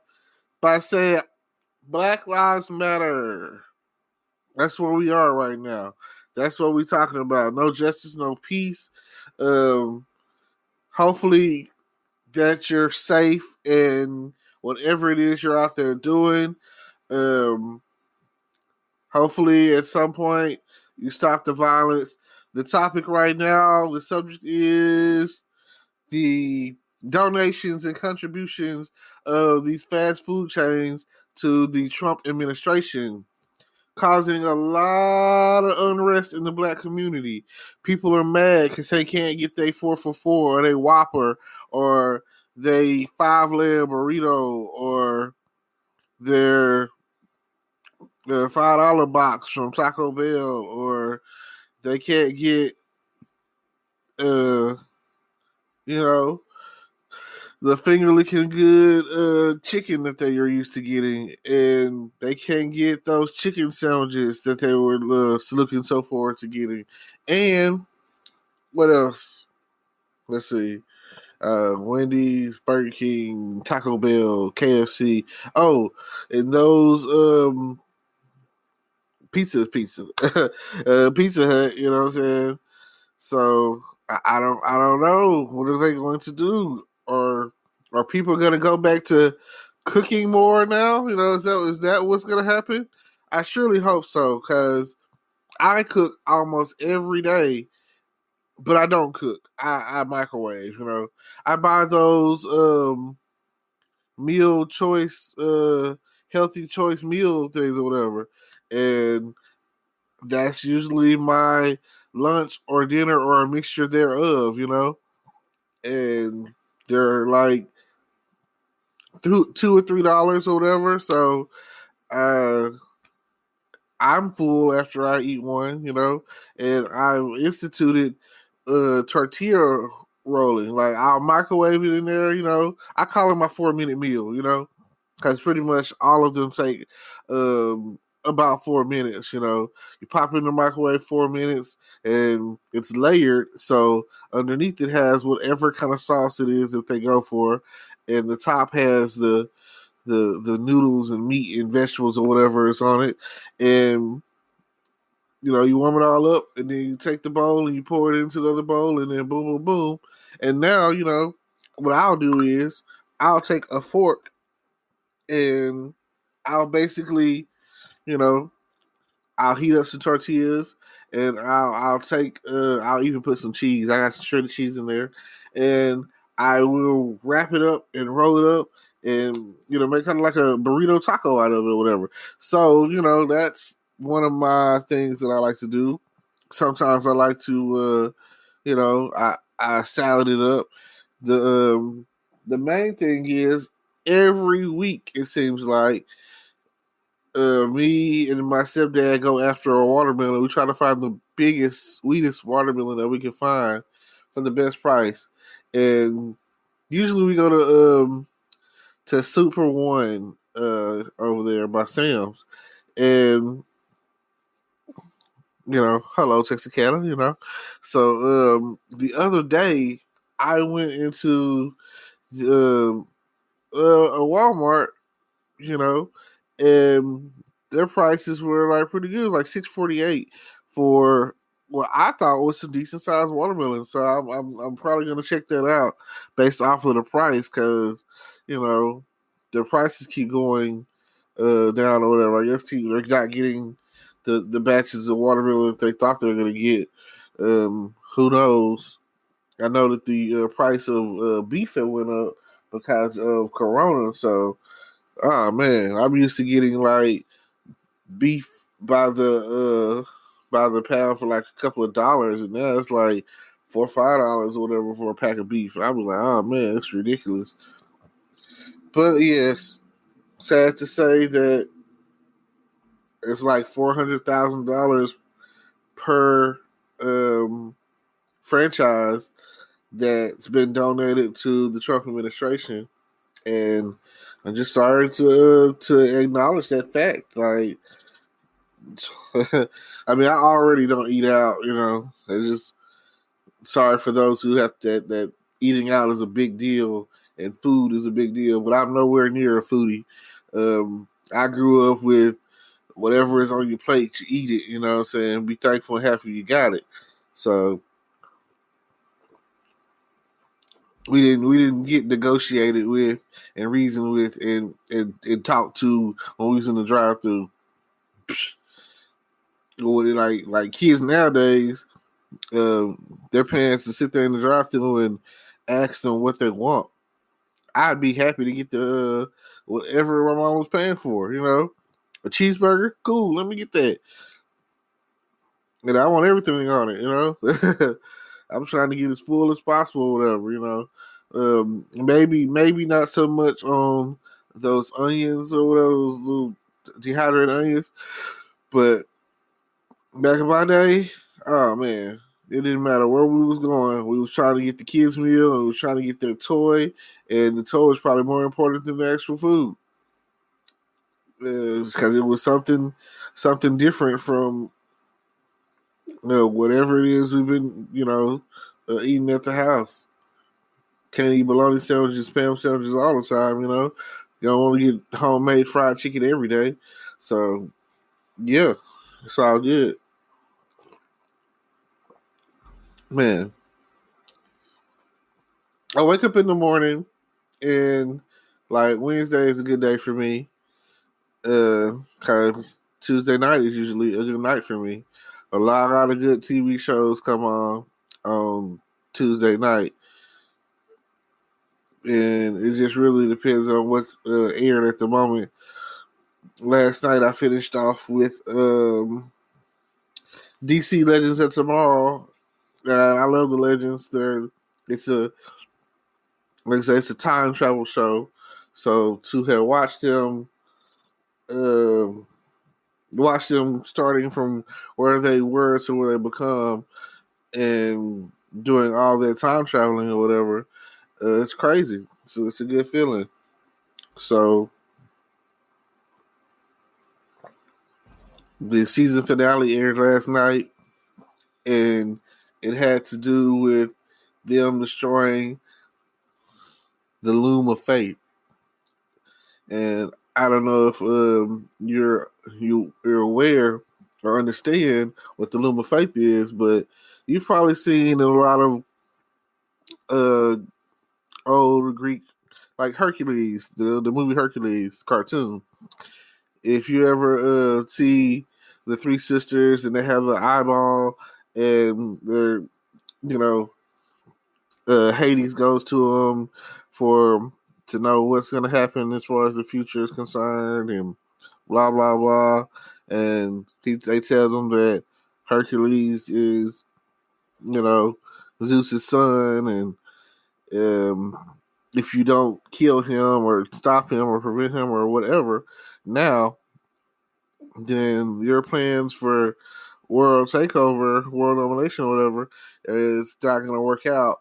saying Black Lives Matter. That's where we are right now. That's what we're talking about. No justice, no peace. Hopefully that you're safe and whatever it is you're out there doing. Hopefully at some point you stop the violence. The topic right now, the subject is the donations and contributions of these fast food chains to the Trump administration, causing a lot of unrest in the black community. People are mad because they can't get their 4 for $4 or their Whopper or they 5-layer burrito or their $5 box from Taco Bell, or they can't get you know, the finger licking good chicken that they are used to getting, and they can't get those chicken sandwiches that they were looking so forward to getting. And what else? Let's see. Wendy's, Burger King, Taco Bell, KFC. Oh, and those pizza, Pizza Hut. You know what I'm saying? So I don't know. What are they going to do? Or are people going to go back to cooking more now? You know, is that what's going to happen? I surely hope so, because I cook almost every day, but I don't cook. I microwave. You know, I buy those meal choice, healthy choice meal things or whatever, and that's usually my lunch or dinner or a mixture thereof, you know? And they're like $2 or $3 or whatever. So I'm full after I eat one, you know? And I instituted tortilla rolling. Like I'll microwave it in there, you know? I call it my 4-minute meal, you know? Because pretty much all of them take about 4 minutes. You know, you pop it in the microwave 4 minutes, and it's layered. So underneath it has whatever kind of sauce it is that they go for, and the top has the noodles and meat and vegetables or whatever is on it, and you know you warm it all up, and then you take the bowl and you pour it into the other bowl, and then boom, boom, boom, and now you know what I'll do is I'll take a fork and I'll basically, you know, I'll heat up some tortillas and I'll take I'll even put some cheese. I got some shredded cheese in there, and I will wrap it up and roll it up and you know make kind of like a burrito taco out of it or whatever. So you know that's one of my things that I like to do. Sometimes I like to you know I salad it up. The main thing is every week it seems like me and my stepdad go after a watermelon. We try to find the biggest, sweetest watermelon that we can find for the best price, and usually we go to Super One over there by Sam's, and you know, hello Texarkana, you know. So the other day I went into a Walmart, you know, and their prices were like pretty good, like $6.48 for what I thought was some decent sized watermelon. So I'm probably gonna check that out based off of the price, because you know the prices keep going down or whatever. I guess they're not getting the batches of watermelon that they thought they were gonna get. Who knows? I know that the price of beef had went up because of Corona, so. Oh man, I'm used to getting like beef by by the pound for like a couple of dollars, and now it's like $4 or $5 or whatever for a pack of beef. I'd be like, oh man, it's ridiculous. But yes, sad to say that it's like $400,000 per franchise that's been donated to the Trump administration, and I'm just sorry to acknowledge that fact. Like, I mean, I already don't eat out. It's just sorry for those who have that eating out is a big deal and food is a big deal. But I'm nowhere near a foodie. I grew up with whatever is on your plate, you eat it. You know what I'm saying? Be thankful and happy you got it. So we didn't get negotiated with and reasoned with and talked to when we was in the drive through. Or like kids nowadays, their parents to sit there in the drive through and ask them what they want. I'd be happy to get the whatever my mom was paying for. A cheeseburger, cool. Let me get that. And I want everything on it. I'm trying to get as full as possible, whatever. Maybe not so much on those onions or whatever, those little dehydrated onions, but back in my day, oh man, it didn't matter where we was going. We was trying to get the kids' meal, and we was trying to get their toy, and the toy was probably more important than the actual food, because it was something different from whatever it is we've been eating at the house. Can't eat bologna sandwiches, spam sandwiches all the time. You don't want to get homemade fried chicken every day. So yeah, it's all good. Man, I wake up in the morning and like Wednesday is a good day for me. Cause Tuesday night is usually a good night for me. A lot of good TV shows come on Tuesday night, and it just really depends on what's aired at the moment. Last night I finished off with DC Legends of Tomorrow. I love the Legends. It's a like I say, it's a time travel show. So to have watch them starting from where they were to where they become, and doing all that time traveling or whatever, it's crazy. So it's a good feeling. So the season finale aired last night, and it had to do with them destroying the loom of fate. And I don't know if you're aware or understand what the loom of fate is, but you've probably seen a lot of old Greek, like Hercules, the movie Hercules cartoon. If you ever see the three sisters and they have the eyeball and they're, Hades goes to them to know what's going to happen as far as the future is concerned, and blah blah blah. And they tell them that Hercules is, Zeus's son, and if you don't kill him or stop him or prevent him or whatever, now then your plans for world takeover, world domination, or whatever, is not going to work out.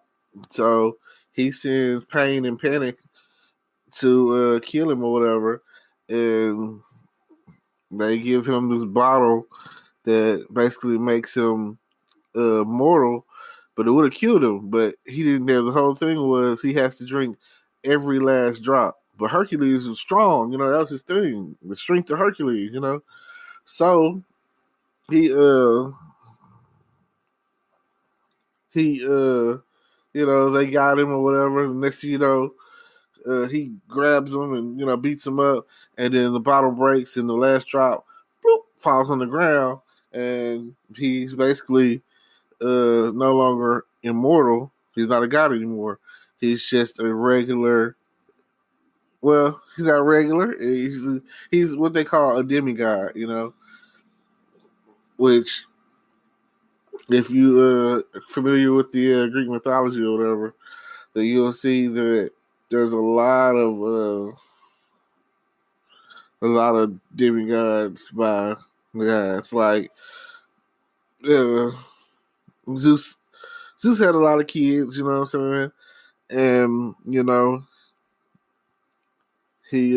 So he sends Pain and Panic to kill him or whatever, and they give him this bottle that basically makes him mortal, but it would have killed him. But he didn't have the whole thing was he has to drink every last drop. But Hercules was strong, that was his thing, the strength of Hercules, So he they got him or whatever. The next thing you know, he grabs him and beats him up, and then the bottle breaks and the last drop bloop, falls on the ground, and he's basically no longer immortal. He's not a god anymore. He's just a regular. Well, he's not regular. He's what they call a demigod, which if you familiar with the Greek mythology or whatever, then you'll see that there's a lot of demigods by the gods. Like uh, Zeus. Zeus had a lot of kids. You know what I'm saying? And he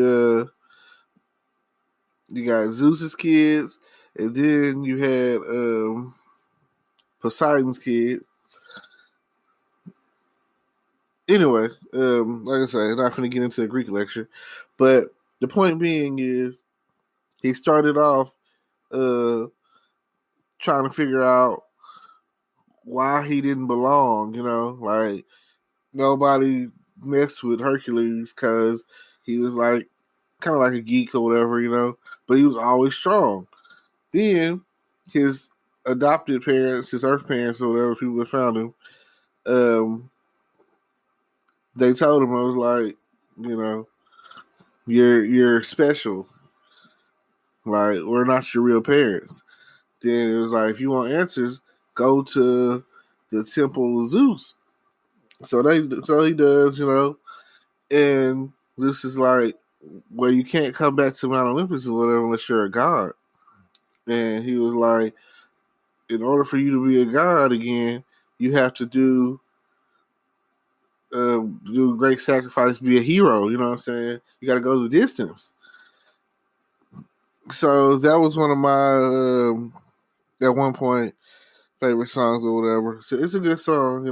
you got Zeus's kids, and then you had Poseidon's kids. Anyway, like I say, I'm not going to get into a Greek lecture, but the point being is he started off uh, trying to figure out why he didn't belong. Like nobody messed with Hercules because he was like kind of like a geek or whatever, but he was always strong. Then his adopted parents, his earth parents or whatever, people that found him, um, they told him, I was like, you're special. Like, we're not your real parents. Then it was like, if you want answers, go to the temple of Zeus. So he does, and this is like, well, you can't come back to Mount Olympus or whatever unless you're a god. And he was like, in order for you to be a god again, you have to do a great sacrifice, be a hero. You know what I'm saying? You got to go the distance. So that was one of my at one point favorite songs or whatever. So it's a good song.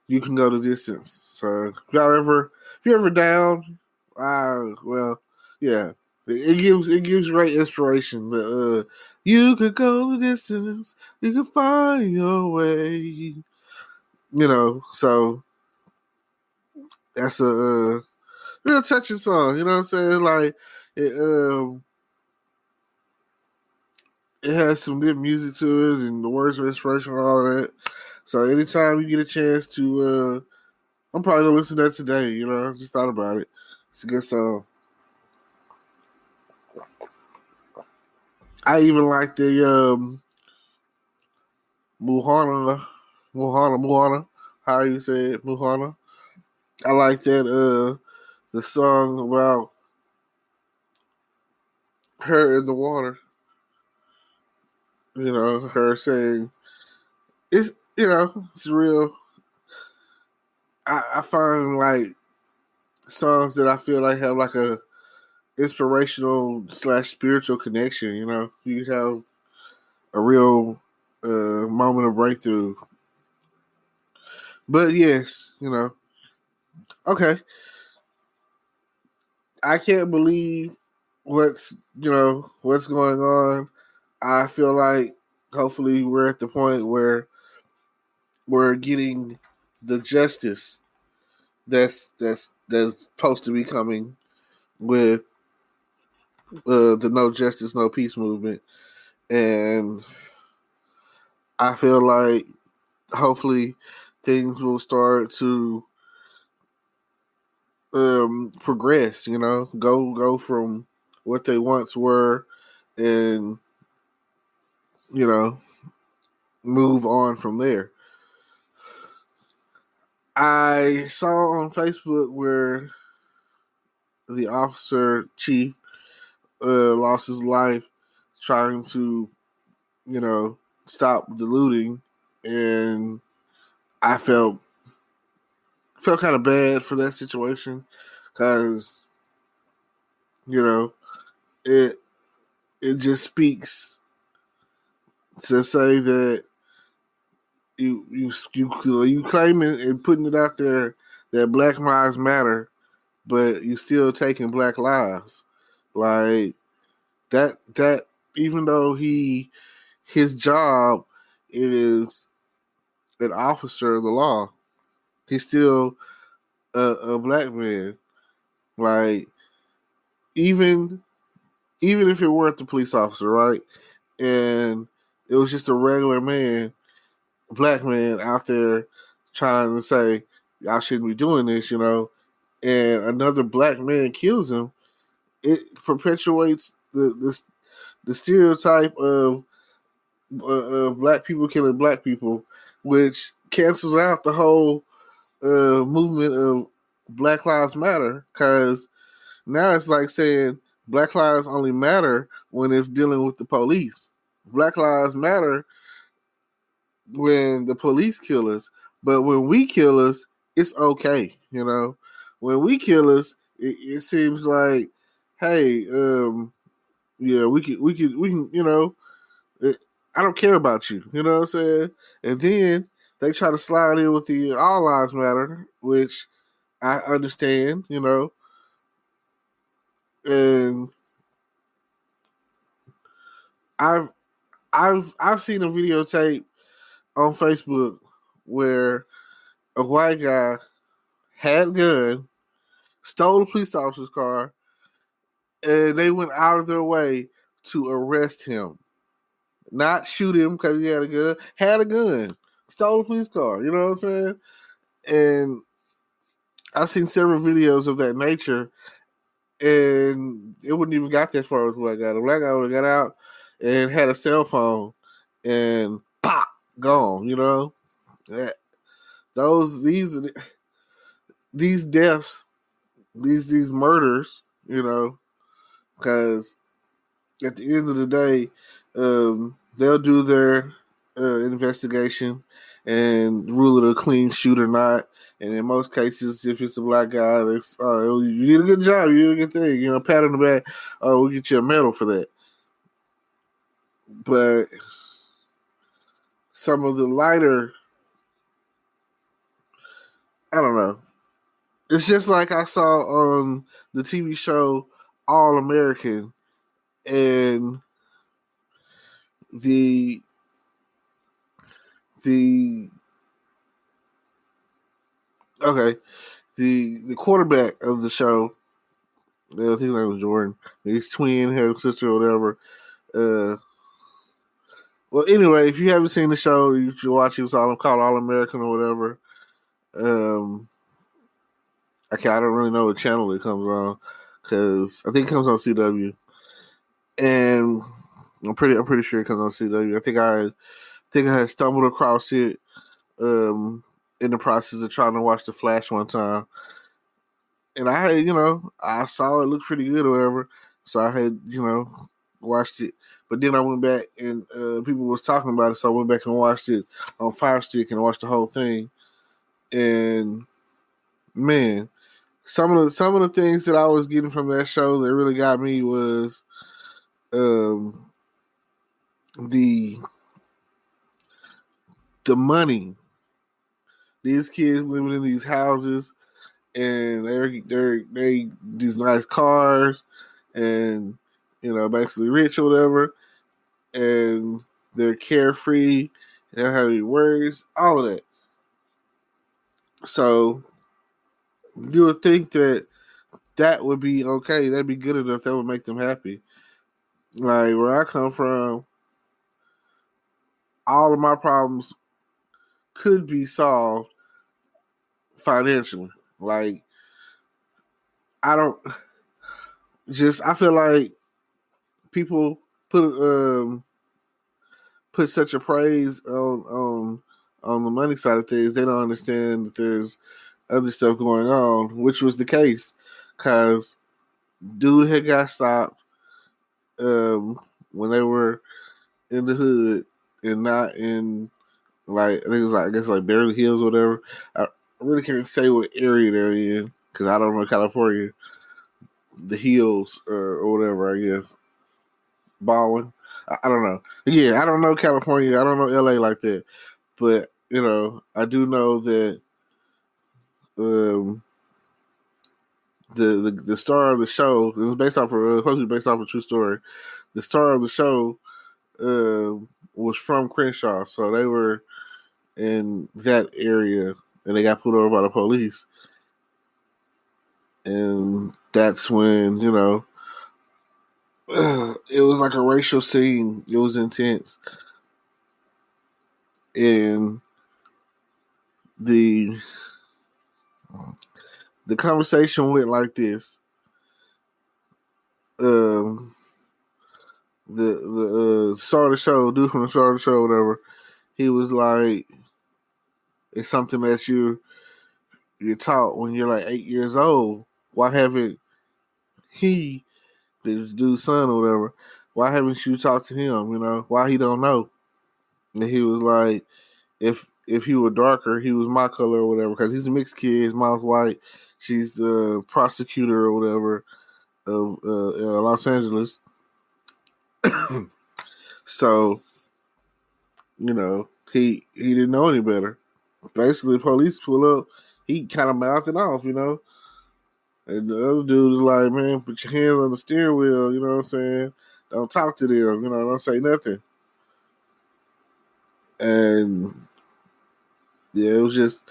You can go the distance. So if you're ever down, well, yeah. It gives great inspiration. You could go the distance, you could find your way. So that's a real touching song. You know what I'm saying? Like it has some good music to it, and the words are inspirational and all of that. So anytime you get a chance to, I'm probably gonna listen to that today. I just thought about it. It's a good song. I even like the Muhana, Muhana. How you say it, Muhana? I like that. The song about her in the water. Her saying it's it's real. I find like songs that I feel like have like a inspirational / spiritual connection. You have a real moment of breakthrough. But yes, okay. I can't believe what's going on. I feel like hopefully we're at the point where we're getting the justice that's supposed to be coming with the No Justice, No Peace movement, and I feel like hopefully things will start to progress. Go from what they once were, and move on from there. I saw on Facebook where the officer chief lost his life trying to, stop the looting, and I felt kind of bad for that situation because it it just speaks to say that you claiming and putting it out there that Black Lives Matter, but you still taking Black lives. Like that even though his job is an officer of the law, he's still a Black man. Like even if it weren't the police officer, right? And it was just a regular man, a Black man out there trying to say, y'all shouldn't be doing this, and another Black man kills him, it perpetuates the stereotype of black people killing black people, which cancels out the whole movement of Black Lives Matter, because now it's like saying Black Lives only matter when it's dealing with the police. Black Lives Matter when the police kill us, but when we kill us, it's okay. You know, when we kill us, it seems like, hey, yeah, we can, you know, I don't care about you. You know what I'm saying? And then they try to slide in with the All Lives Matter, which I understand, you know, and I've I've seen a videotape on Facebook where a white guy had a gun, stole a police officer's car, and they went out of their way to arrest him. Not shoot him because he had a gun, stole a police car, you know what I'm saying? And I've seen several videos of that nature, and it wouldn't even got that far as the black guy. The black guy would have got out and had a cell phone and pop, gone, you know? That, those these deaths, these murders, you know, because at the end of the day, they'll do their investigation and rule it a clean shoot or not. And in most cases, if it's a black guy, it's you did a good job, you did a good thing, you know, pat on the back. Oh, we'll get you a medal for that. But some of the lighter, I don't know. It's just like I saw on the TV show All American, and the the okay, the quarterback of the show, I think his name was Jordan. His twin, had a sister or whatever. Well, anyway, if you haven't seen the show, you should watch it. It's called All American or whatever. I don't really know what channel it comes on, because I think it comes on CW, and I'm pretty sure it comes on CW. I think I had stumbled across it in the process of trying to watch The Flash one time, and I had, I saw it looked pretty good or whatever, so I had, watched it. But then I went back and people was talking about it, so I went back and watched it on Fire Stick and watched the whole thing. And man, some of the things that I was getting from that show that really got me was the money. These kids living in these houses, and they these nice cars, and basically rich or whatever, and they're carefree, they don't have any worries, all of that. So you would think that would be okay, that'd be good enough, that would make them happy. Like where I come from, all of my problems could be solved financially. Like I don't I feel like people put such a praise on the money side of things. They don't understand that there's other stuff going on, which was the case, because dude had got stopped when they were in the hood and not in, like, I think it was, like, I guess, like Beverly Hills or whatever. I really can't say what area they're in because I don't know California, the hills or whatever, I guess. Baldwin. I don't know. Yeah, I don't know California. I don't know LA like that. But, I do know that the star of the show, it was based off of supposed to be based off a true story. The star of the show was from Crenshaw, so they were in that area, and they got pulled over by the police. And that's when, it was like a racial scene. It was intense. And the conversation went like this. the star of the show, dude from the star of the show, whatever. He was like, it's something that you're taught when you're like 8 years old. Why haven't he, this dude's son or whatever? Why haven't you talked to him? You know, why he don't know? And he was like, if he were darker, he was my color or whatever, because he's a mixed kid. His mom's white. She's the prosecutor or whatever of Los Angeles. So, you know, he didn't know any better. Basically, the police pull up. He kind of mouthed it off, you know. And the other dude is like, man, put your hands on the steering wheel, you know what I'm saying? Don't talk to them, you know, don't say nothing. And yeah, it was just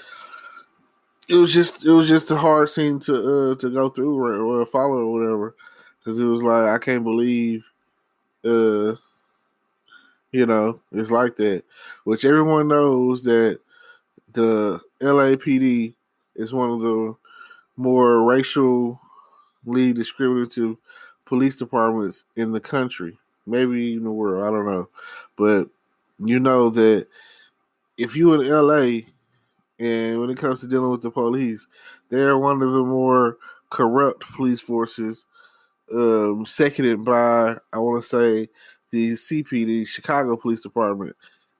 a hard scene to go through or follow or whatever, because it was like, I can't believe, you know, it's like that. Which everyone knows that the LAPD is one of the more racially discriminative police departments in the country, maybe in the world. I don't know, but you know that if you in LA, and when it comes to dealing with the police, they're one of the more corrupt police forces, seconded by, I want to say, the CPD, Chicago Police Department.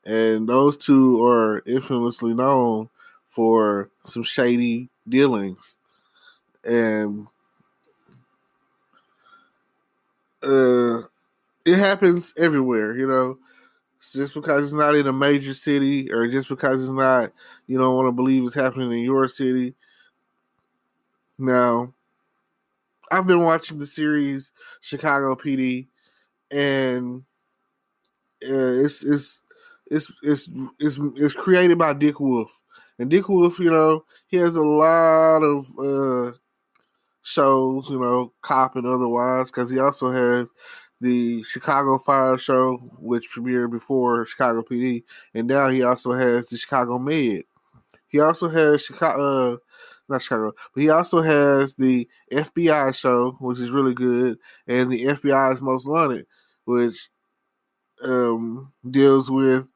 And those two are infamously known for some shady dealings. And it happens everywhere, you know. Just because it's not in a major city, or just because it's not, you don't want to believe it's happening in your city. Now, I've been watching the series Chicago PD, and it's created by Dick Wolf, and Dick Wolf, you know, he has a lot of shows, you know, cop and otherwise, because he also has the Chicago Fire Show, which premiered before Chicago PD, and now he also has the Chicago Med. He also has not Chicago, but he also has the FBI show, which is really good, and the FBI's Most Wanted, which deals with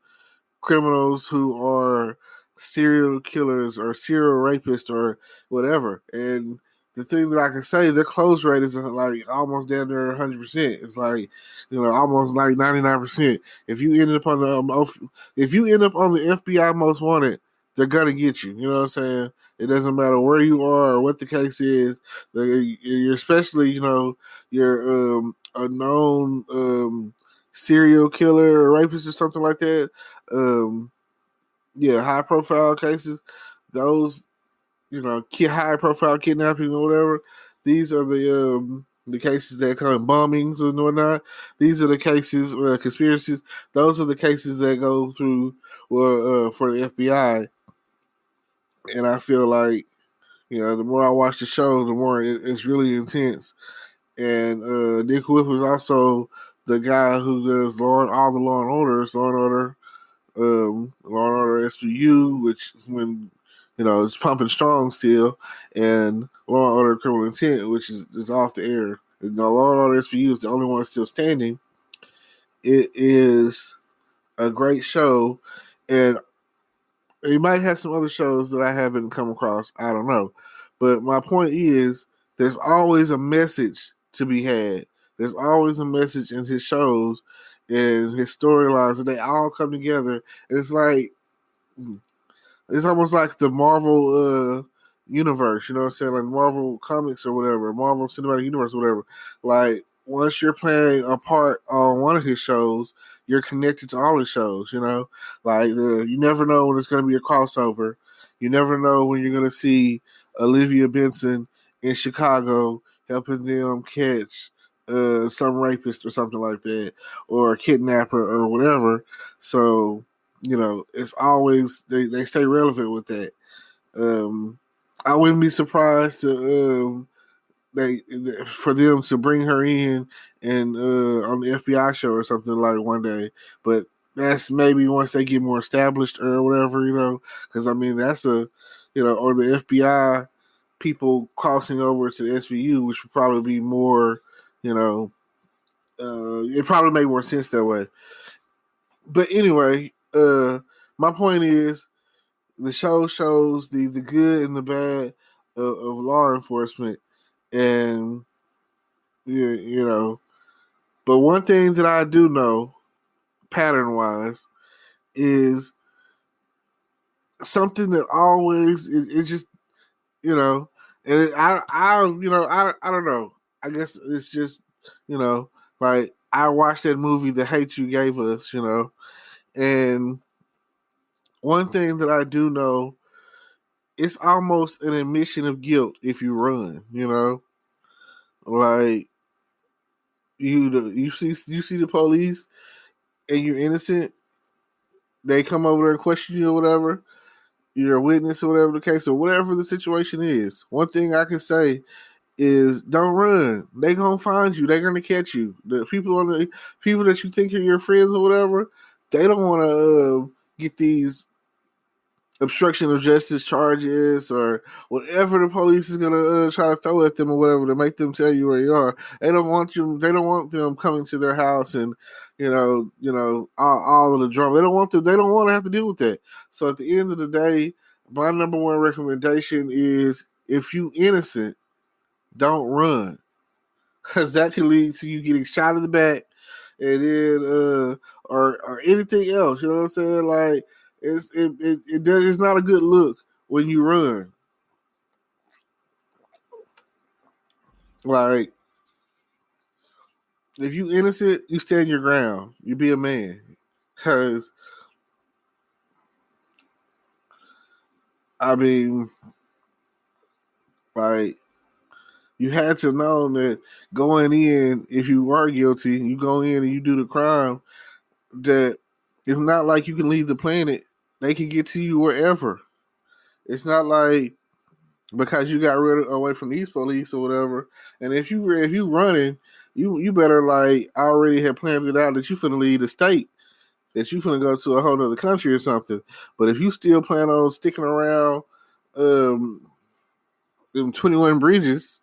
criminals who are serial killers or serial rapists or whatever. And the thing that I can say, their close rate is like almost down there 100%. It's like, you know, almost like 99%. If you end up on the FBI Most Wanted, they're gonna get you. You know what I'm saying? It doesn't matter where you are or what the case is. You're especially, you know, you're a known serial killer or rapist or something like that. Um, yeah, high profile cases. Those, you know, high profile kidnapping or whatever. These are the cases that come bombings and whatnot. These are the cases, conspiracies. Those are the cases that go through for the FBI. And I feel like, you know, the more I watch the show, the more it's really intense. And Nick Whiff was also the guy who does all the Law and Orders, Law and Order, Law and Order SVU, which when, you know, it's pumping strong still, and Law and Order Criminal Intent, which is off the air. And the Law and Order SVU is the only one still standing. It is a great show, and you might have some other shows that I haven't come across. I don't know, but my point is, there's always a message to be had. There's always a message in his shows and his storylines, and they all come together. It's like, it's almost like the Marvel universe, you know what I'm saying? Like Marvel comics or whatever, Marvel Cinematic Universe or whatever. Like, once you're playing a part on one of his shows, you're connected to all his shows, you know? Like, you never know when it's going to be a crossover. You never know when you're going to see Olivia Benson in Chicago helping them catch some rapist or something like that, or a kidnapper or whatever. So, you know, it's always, they stay relevant with that. I wouldn't be surprised to for them to bring her in and on the FBI show or something like one day. But that's maybe once they get more established or whatever, you know, because I mean, that's you know, or the FBI people crossing over to the SVU, which would probably be more, you know, It probably made more sense that way. But anyway, my point is the show shows the good and the bad of law enforcement, and you know. But one thing that I do know, pattern wise, is something that always it just you know, and I don't know. I guess it's just like I watched that movie, The Hate You Gave Us, and one thing that I do know, it's almost an admission of guilt if you run, like you see the police and you're innocent, they come over there and question you or whatever, you're a witness or whatever the case or whatever the situation is. One thing I can say is don't run. They gonna find you. They're gonna catch you. The people that you think are your friends or whatever, they don't want to get these obstruction of justice charges or whatever the police is gonna try to throw at them or whatever to make them tell you where you are. They don't want you. They don't want them coming to their house and all of the drama. They don't want them. They don't want to have to deal with that. So at the end of the day, my number one recommendation is if you innocent, don't run, because that can lead to you getting shot in the back, and then or anything else. You know what I'm saying? Like it's not a good look when you run. Like if you innocent, you stand your ground. You be a man, because I mean, like you had to know that going in, if you are guilty, you go in and you do the crime, that it's not like you can leave the planet. They can get to you wherever. It's not like because you got away from these police or whatever. And if you running, you better like already have planned it out that you finna leave the state, that you finna go to a whole other country or something. But if you still plan on sticking around, them 21 bridges,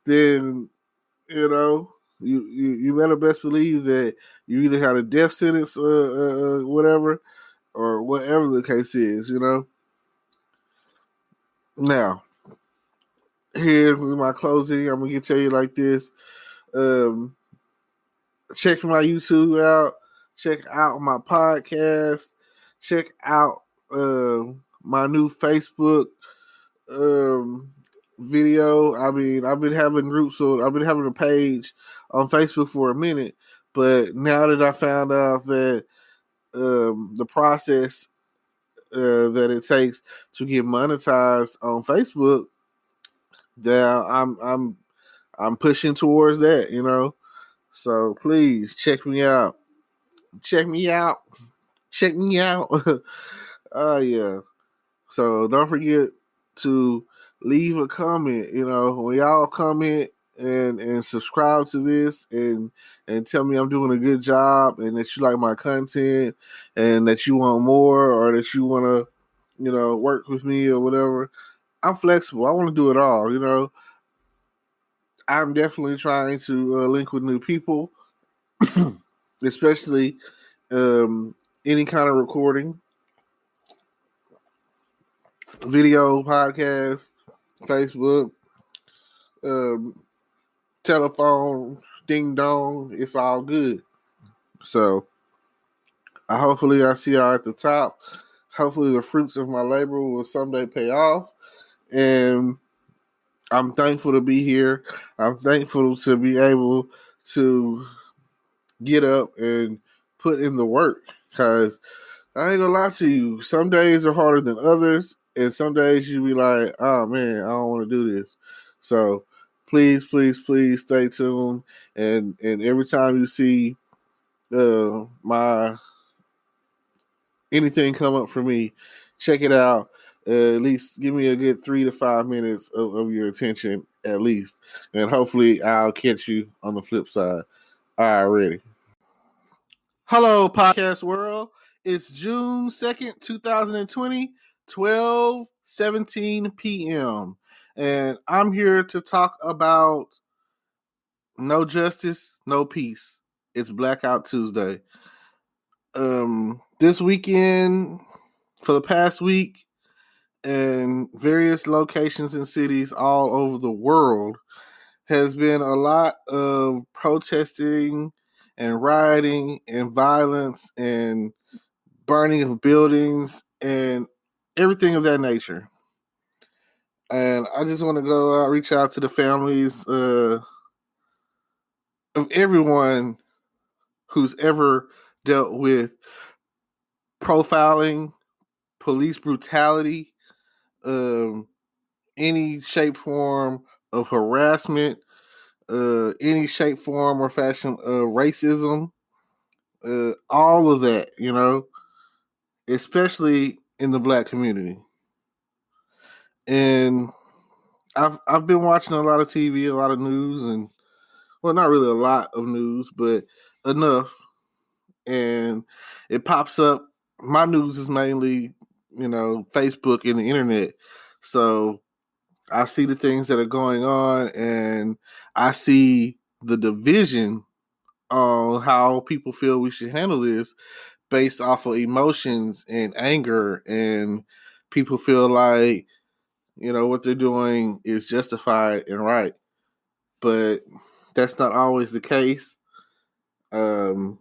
then you better best believe that you either had a death sentence, whatever, or whatever the case is. Now, here with my closing, I'm gonna tell you like this. Um, Check my YouTube out. Check out my podcast. Check out my new Facebook video. I mean, I've been having groups, so I've been having a page on Facebook for a minute. But now that I found out that the process that it takes to get monetized on Facebook, that I'm pushing towards that. So please check me out. Check me out. Check me out. Yeah. So don't forget to leave a comment. When y'all comment and subscribe to this and tell me I'm doing a good job and that you like my content and that you want more or that you want to, work with me or whatever. I'm flexible. I want to do it all. I'm definitely trying to link with new people, especially any kind of recording, video, podcast, Facebook, um, telephone, ding dong. It's all good. So hopefully I see y'all at the top. Hopefully the fruits of my labor will someday pay off. And I'm thankful to be here. I'm thankful to be able to get up and put in the work, because I ain't gonna lie to you. Some days are harder than others, and some days you be like, "Oh man, I don't want to do this." So please, please, please stay tuned. And every time you see my anything come up for me, check it out. At least give me a good 3 to 5 minutes of your attention, at least, and hopefully I'll catch you on the flip side. All right, ready. Hello, podcast world. It's June 2nd, 2020, 12:17 p.m. And I'm here to talk about no justice, no peace. It's Blackout Tuesday. This weekend, for the past week, in various locations and cities all over the world, has been a lot of protesting and rioting and violence and burning of buildings and everything of that nature. And I just want to go out, reach out to the families of everyone who's ever dealt with profiling, police brutality, um, any shape, form of harassment, any shape, form, or fashion of racism, all of that, especially in the black community. And I've been watching a lot of TV, a lot of news, and well, not really a lot of news, but enough. And it pops up. My news is mainly, Facebook and the internet. So I see the things that are going on, and I see the division on how people feel we should handle this based off of emotions and anger, and people feel like what they're doing is justified and right, but that's not always the case. um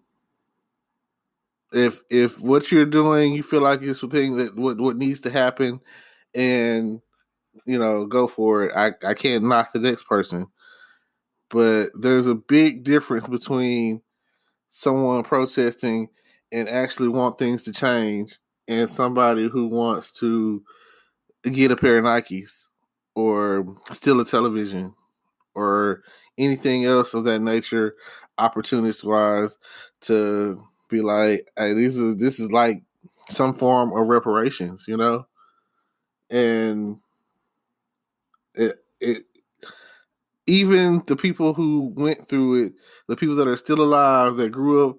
if what you're doing, you feel like it's the thing that what needs to happen, and go for it. I can't knock the next person, but there's a big difference between someone protesting and actually want things to change, and somebody who wants to get a pair of Nikes or steal a television or anything else of that nature, opportunist wise, to be like, hey, this is like some form of reparations, and it even the people who went through it, the people that are still alive that grew up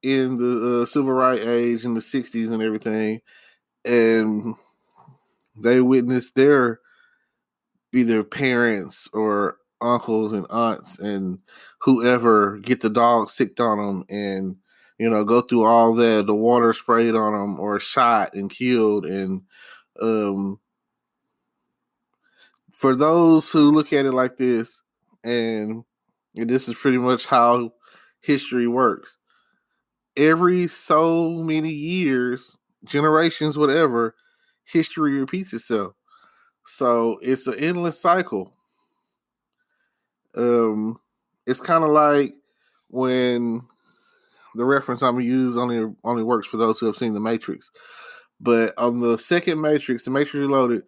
in the civil rights age in the 60s and everything, and they witnessed their either parents or uncles and aunts and whoever get the dog sicked on them, and go through all that, the water sprayed on them or shot and killed. And um for those who look at it like this, and this is pretty much how history works, every so many years, generations, whatever, history repeats itself. So it's an endless cycle. Um, it's kind of like when the reference I'm gonna use only works for those who have seen the Matrix. But on the second Matrix, the Matrix Reloaded,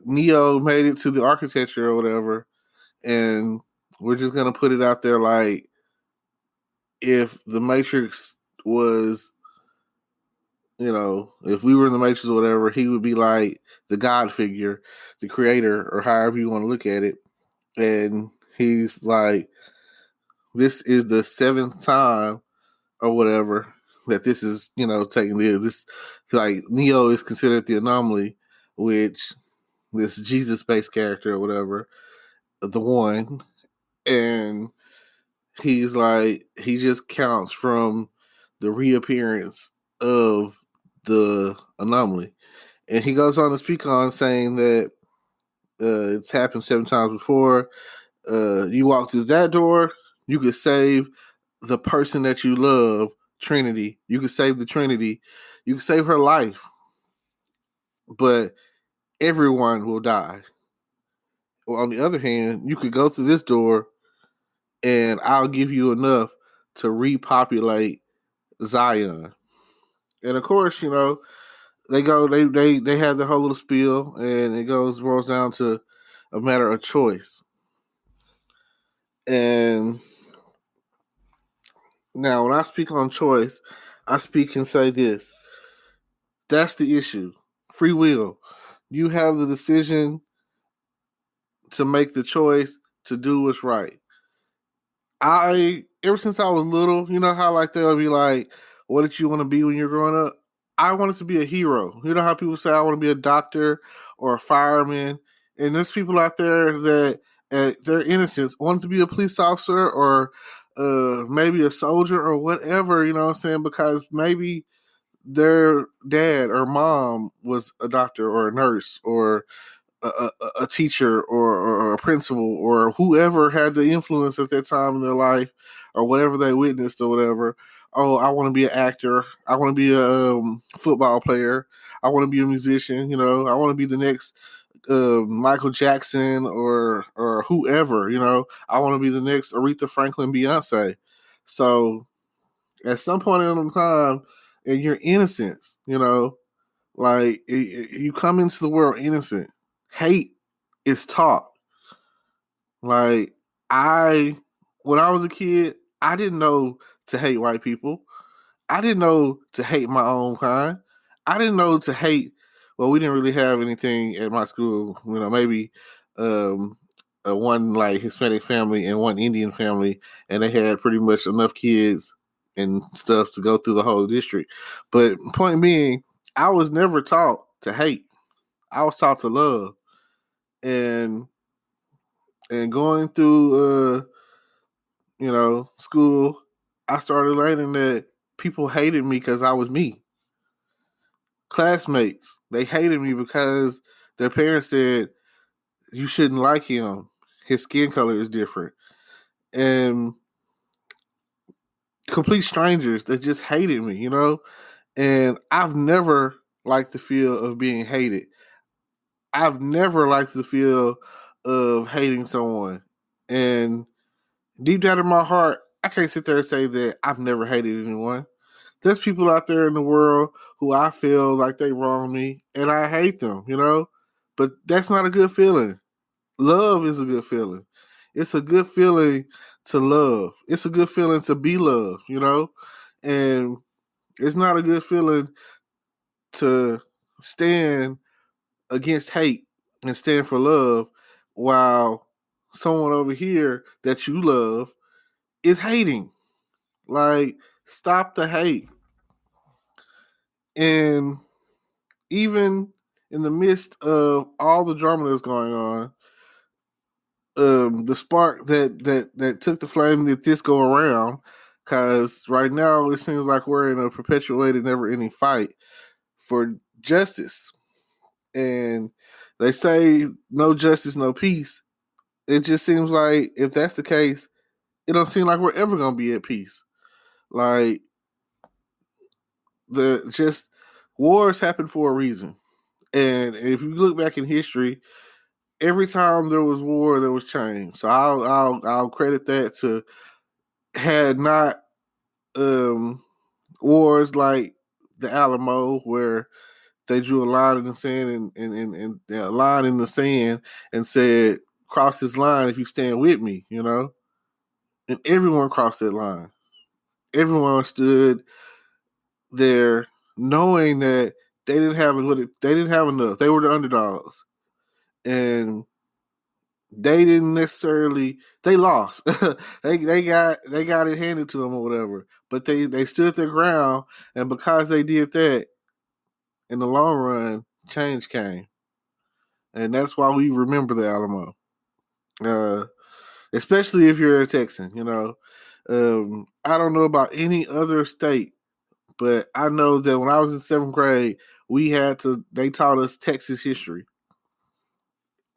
Neo made it to the architecture or whatever, and we're just gonna put it out there like, if the Matrix was, if we were in the Matrix or whatever, he would be like the God figure, the creator, or however you want to look at it. And he's like, this is the seventh time or whatever that this is, taking this, like, Neo is considered the anomaly, which this Jesus-based character or whatever, the one, and he's like, he just counts from the reappearance of the anomaly. And he goes on to speak on saying that it's happened 7 times before. You walk through that door, you could save the person that you love, Trinity. You could save the Trinity. You could save her life. But everyone will die. Well, on the other hand, you could go through this door and I'll give you enough to repopulate Zion. And of course, they have the whole little spiel, and it boils down to a matter of choice. And now when I speak on choice, I speak and say this. That's the issue. Free will. You have the decision to make the choice to do what's right. Ever since I was little, you know how like they'll be like, what did you want to be when you're growing up? I wanted to be a hero. You know how people say I want to be a doctor or a fireman? And there's people out there that at their innocence, wanted to be a police officer or maybe a soldier or whatever, you know what I'm saying? Because maybe their dad or mom was a doctor or a nurse or a teacher or a principal or whoever had the influence at that time in their life or whatever they witnessed or whatever. Oh, I want to be an actor. I want to be a football player. I want to be a musician. You know, I want to be the next Michael Jackson or whoever. You know, I want to be the next Aretha Franklin, Beyonce. So at some point in time, in your innocence, you know, like you come into the world innocent. Hate is taught. Like I, when I was a kid, I didn't know to hate white people. I didn't know to hate my own kind. I didn't know to hate. Well, we didn't really have anything at my school. You know, maybe um, one like Hispanic family and one Indian family, and they had pretty much enough kids and stuff to go through the whole district. But point being, I was never taught to hate. I was taught to love, and going through school, I started learning that people hated me because I was me. Classmates, they hated me because their parents said you shouldn't like him. His skin color is different. And complete strangers that just hated me, you know? And I've never liked the feel of being hated. I've never liked the feel of hating someone. And deep down in my heart, I can't sit there and say that I've never hated anyone. There's people out there in the world who I feel like they wrong me and I hate them, you know? But that's not a good feeling. Love is a good feeling. It's a good feeling to love. It's a good feeling to be loved, you know? And it's not a good feeling to stand against hate and stand for love while someone over here that you love is hating. Like, stop the hate. And even in the midst of all the drama that's going on, the spark that took the flame that this go around, because right now it seems like we're in a perpetuated, never-ending fight for justice. And they say no justice, no peace. It just seems like if that's the case, it don't seem like we're ever gonna be at peace. Like the just wars happen for a reason. And if you look back in history, every time there was war, there was change. So I'll credit that to had not wars like the Alamo where they drew a line in the sand and a line in the sand and said, cross this line if you stand with me, you know? And everyone crossed that line. Everyone stood there knowing that they didn't have they didn't have enough. They were the underdogs. And they didn't necessarily they lost. they got it handed to them or whatever. But they stood their ground, and because they did that, in the long run, change came. And that's why we remember the Alamo. Especially if you're a Texan, you know. I don't know about any other state, but I know that when I was in 7th grade, they taught us Texas history.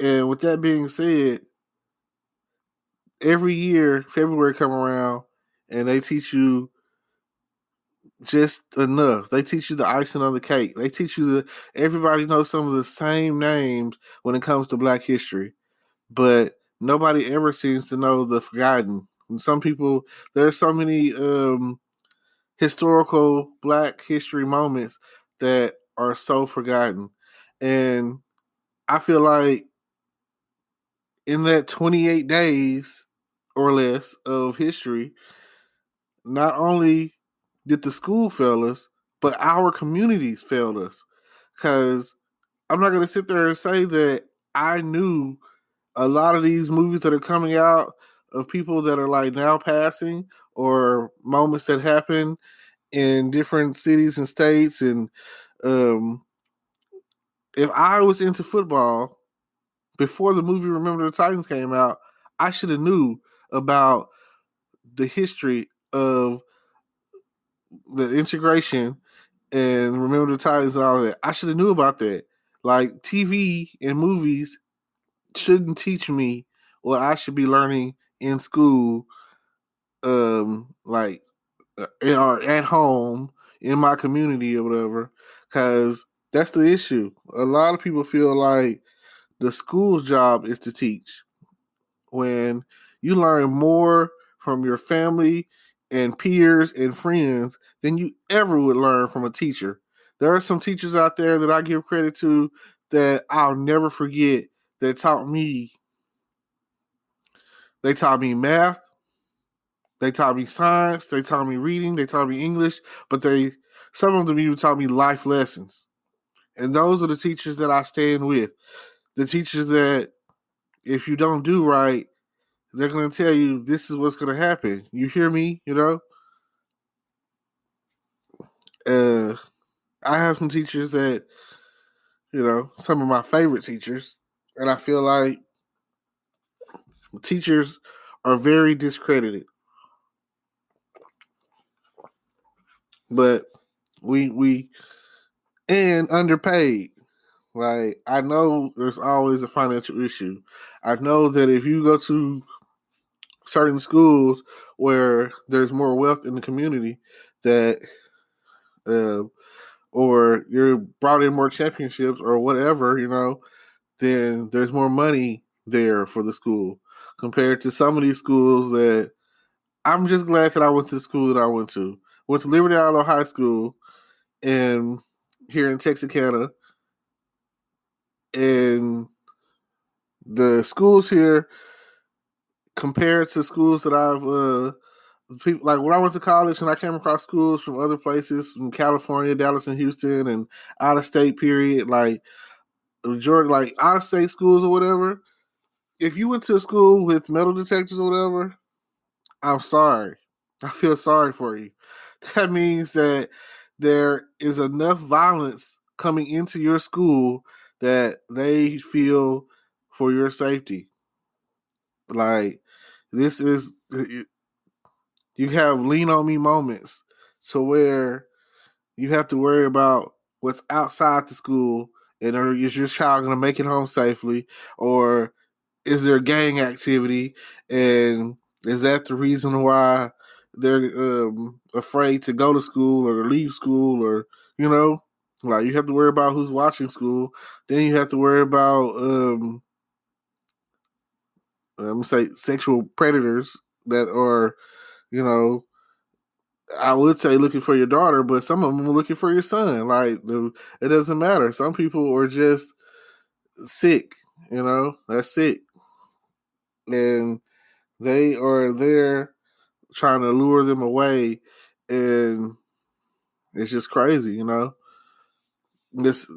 And with that being said, every year February come around and they teach you just enough. They teach you the icing on the cake. They teach you everybody knows some of the same names when it comes to Black history, but nobody ever seems to know the forgotten. And some people, there are so many historical Black history moments that are so forgotten. And I feel like in that 28 days or less of history, not only did the school fail us, but our communities failed us. Because I'm not going to sit there and say that I knew a lot of these movies that are coming out of people that are like now passing or moments that happen in different cities and states. And if I was into football, before the movie Remember the Titans came out, I should have knew about the history of the integration and Remember the Titans and all that. I should have knew about that. Like TV and movies shouldn't teach me what I should be learning in school, like or at home in my community or whatever. Because that's the issue. A lot of people feel like the school's job is to teach, when you learn more from your family and peers and friends than you ever would learn from a teacher. There are some teachers out there that I give credit to that I'll never forget that taught me. They taught me math, they taught me science, they taught me reading, they taught me English, but some of them even taught me life lessons. And those are the teachers that I stand with. The teachers that if you don't do right, they're going to tell you this is what's going to happen. You hear me? I have some teachers that, some of my favorite teachers, and I feel like teachers are very discredited. But we and underpaid. Like, I know there's always a financial issue. I know that if you go to certain schools where there's more wealth in the community, that or you're brought in more championships or whatever, then there's more money there for the school compared to some of these schools that I'm just glad that I went to the school that I went to. Went to Liberty Island High School and here in Texarkana, and the schools here compared to schools that people, like when I went to college and I came across schools from other places, from California, Dallas, and Houston, and out of state. Period, like majority, like out of state schools or whatever. If you went to a school with metal detectors or whatever, I'm sorry. I feel sorry for you. That means that there is enough violence coming into your school that they feel for your safety. Like, this is, you have lean on me moments to where you have to worry about what's outside the school, and is your child going to make it home safely, or is there gang activity, and is that the reason why they're afraid to go to school or leave school, or like you have to worry about who's watching school. Then you have to worry about I'm gonna say sexual predators that are, you know, I would say looking for your daughter, but some of them are looking for your son. Like, it doesn't matter. Some people are just sick, that's sick. And they are there trying to lure them away. And it's just crazy, This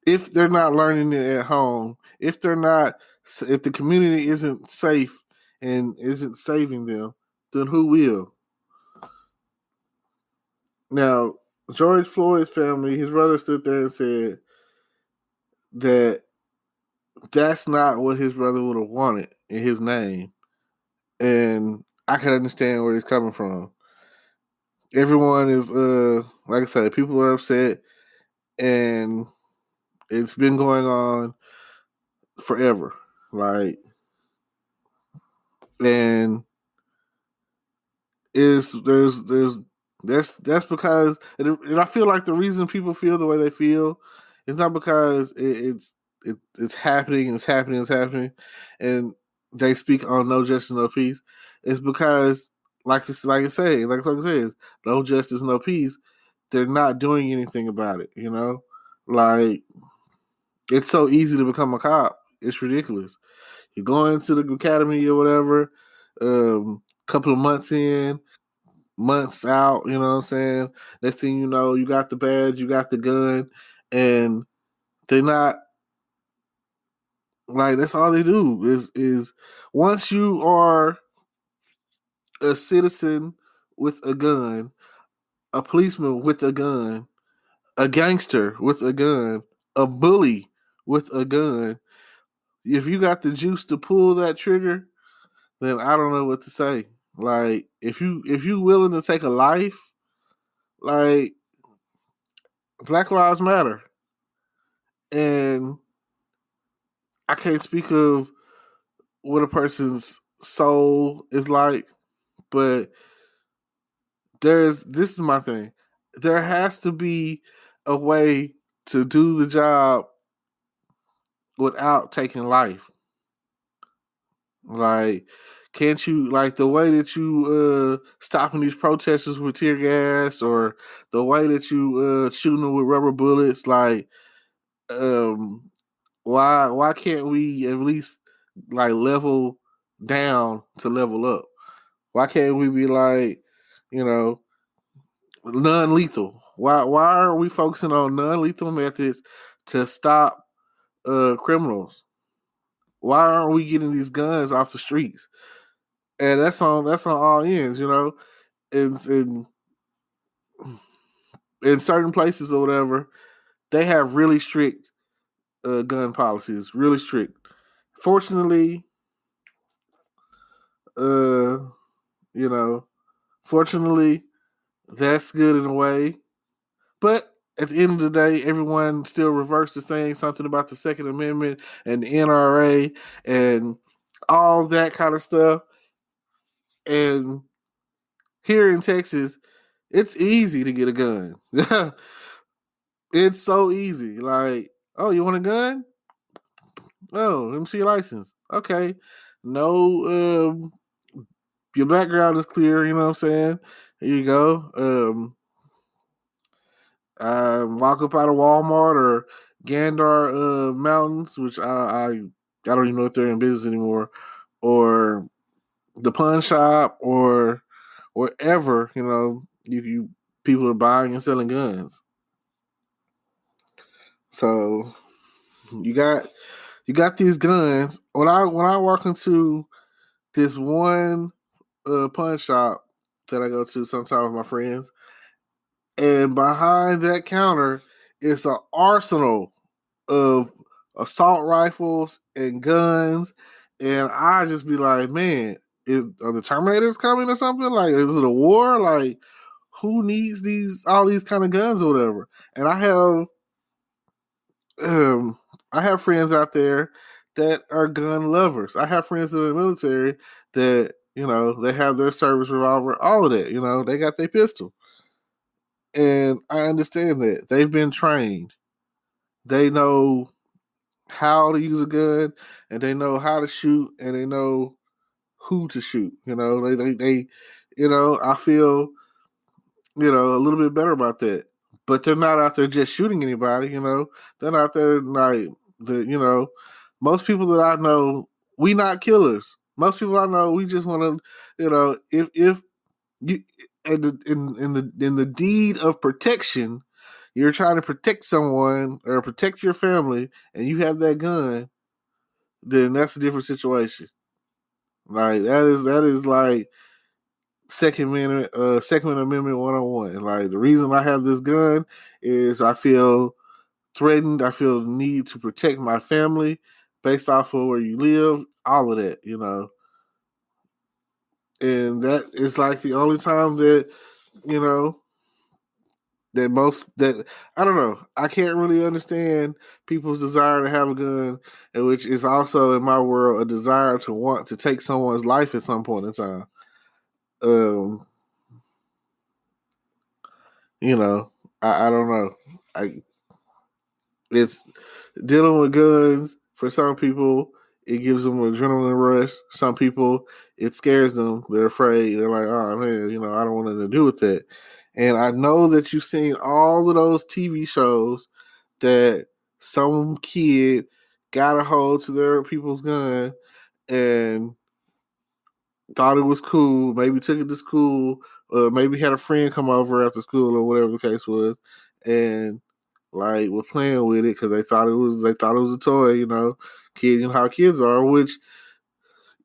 if they're not learning it at home, if the community isn't safe and isn't saving them, then who will? Now, George Floyd's family, his brother stood there and said that that's not what his brother would have wanted in his name. And I can understand where he's coming from. Everyone is, like I said, people are upset, and it's been going on forever. Like, and there's that's because, and I feel like the reason people feel the way they feel is not because it's happening, and they speak on no justice, no peace. It's because, like I say, like it says, no justice, no peace. They're not doing anything about it. Like, it's so easy to become a cop. It's ridiculous. You go into the academy or whatever, couple of months in, months out, you know what I'm saying? Next thing you know, you got the badge, you got the gun, and they're not, like, that's all they do is once you are a citizen with a gun, a policeman with a gun, a gangster with a gun, a bully with a gun, if you got the juice to pull that trigger, then I don't know what to say. Like if you willing to take a life, like Black Lives Matter. And I can't speak of what a person's soul is like, but this is my thing. There has to be a way to do the job without taking life. Like, can't you, like the way that you stopping these protesters with tear gas, or the way that you shooting them with rubber bullets, like um why can't we at least like level down to level up? Why can't we be like, you know, non-lethal? Why are we focusing on non-lethal methods to stop criminals? Why aren't we getting these guns off the streets? And that's on all ends, you know. In in certain places or whatever, they have really strict gun policies, really strict. Fortunately, uh, you know, fortunately, that's good in a way. But at the end of the day, everyone still reverts to saying something about the Second Amendment and the NRA and all that kind of stuff. And here in Texas, it's easy to get a gun. It's so easy. Like, oh, you want a gun? Oh, let me see your license. Okay. No, your background is clear, you know what I'm saying? Here you go. Walk up out of Walmart or Gandar Mountains, which I don't even know if they're in business anymore, or the pawn shop, or wherever, you know, you people are buying and selling guns. So you got these guns. When I walk into this one pawn shop that I go to sometimes with my friends, and behind that counter is an arsenal of assault rifles and guns, and I just be like, man, are the Terminators coming or something? Like, is it a war? Like, who needs all these kind of guns or whatever? And um, I have friends out there that are gun lovers. I have friends that are in the military that, you know, they have their service revolver, all of that. You know, they got their pistol, and I understand that they've been trained. They know how to use a gun, and they know how to shoot, and they know who to shoot. You know, they you know, I feel, you know, a little bit better about that. But they're not out there just shooting anybody. You know, they're not there like you know, most people that I know, we not killers. Most people I know, we just want to, you know, if you in the deed of protection, you're trying to protect someone or protect your family, and you have that gun, then that's a different situation. Like that is like Second Amendment 101. Like, the reason I have this gun is I feel threatened. I feel the need to protect my family based off of where you live, all of that, you know. And that is like the only time that, you know, that I don't know. I can't really understand people's desire to have a gun, and which is also in my world a desire to want to take someone's life at some point in time. Um, you know, I don't know. I It's dealing with guns for some people. It gives them an adrenaline rush. Some people, it scares them. They're afraid. They're like, oh man, you know, I don't want nothing to do with that. And I know that you've seen all of those TV shows that some kid got a hold to their people's gun and thought it was cool, maybe took it to school, maybe had a friend come over after school or whatever the case was, and like were playing with it because they thought it was a toy, you know, kids, you know how kids are, which,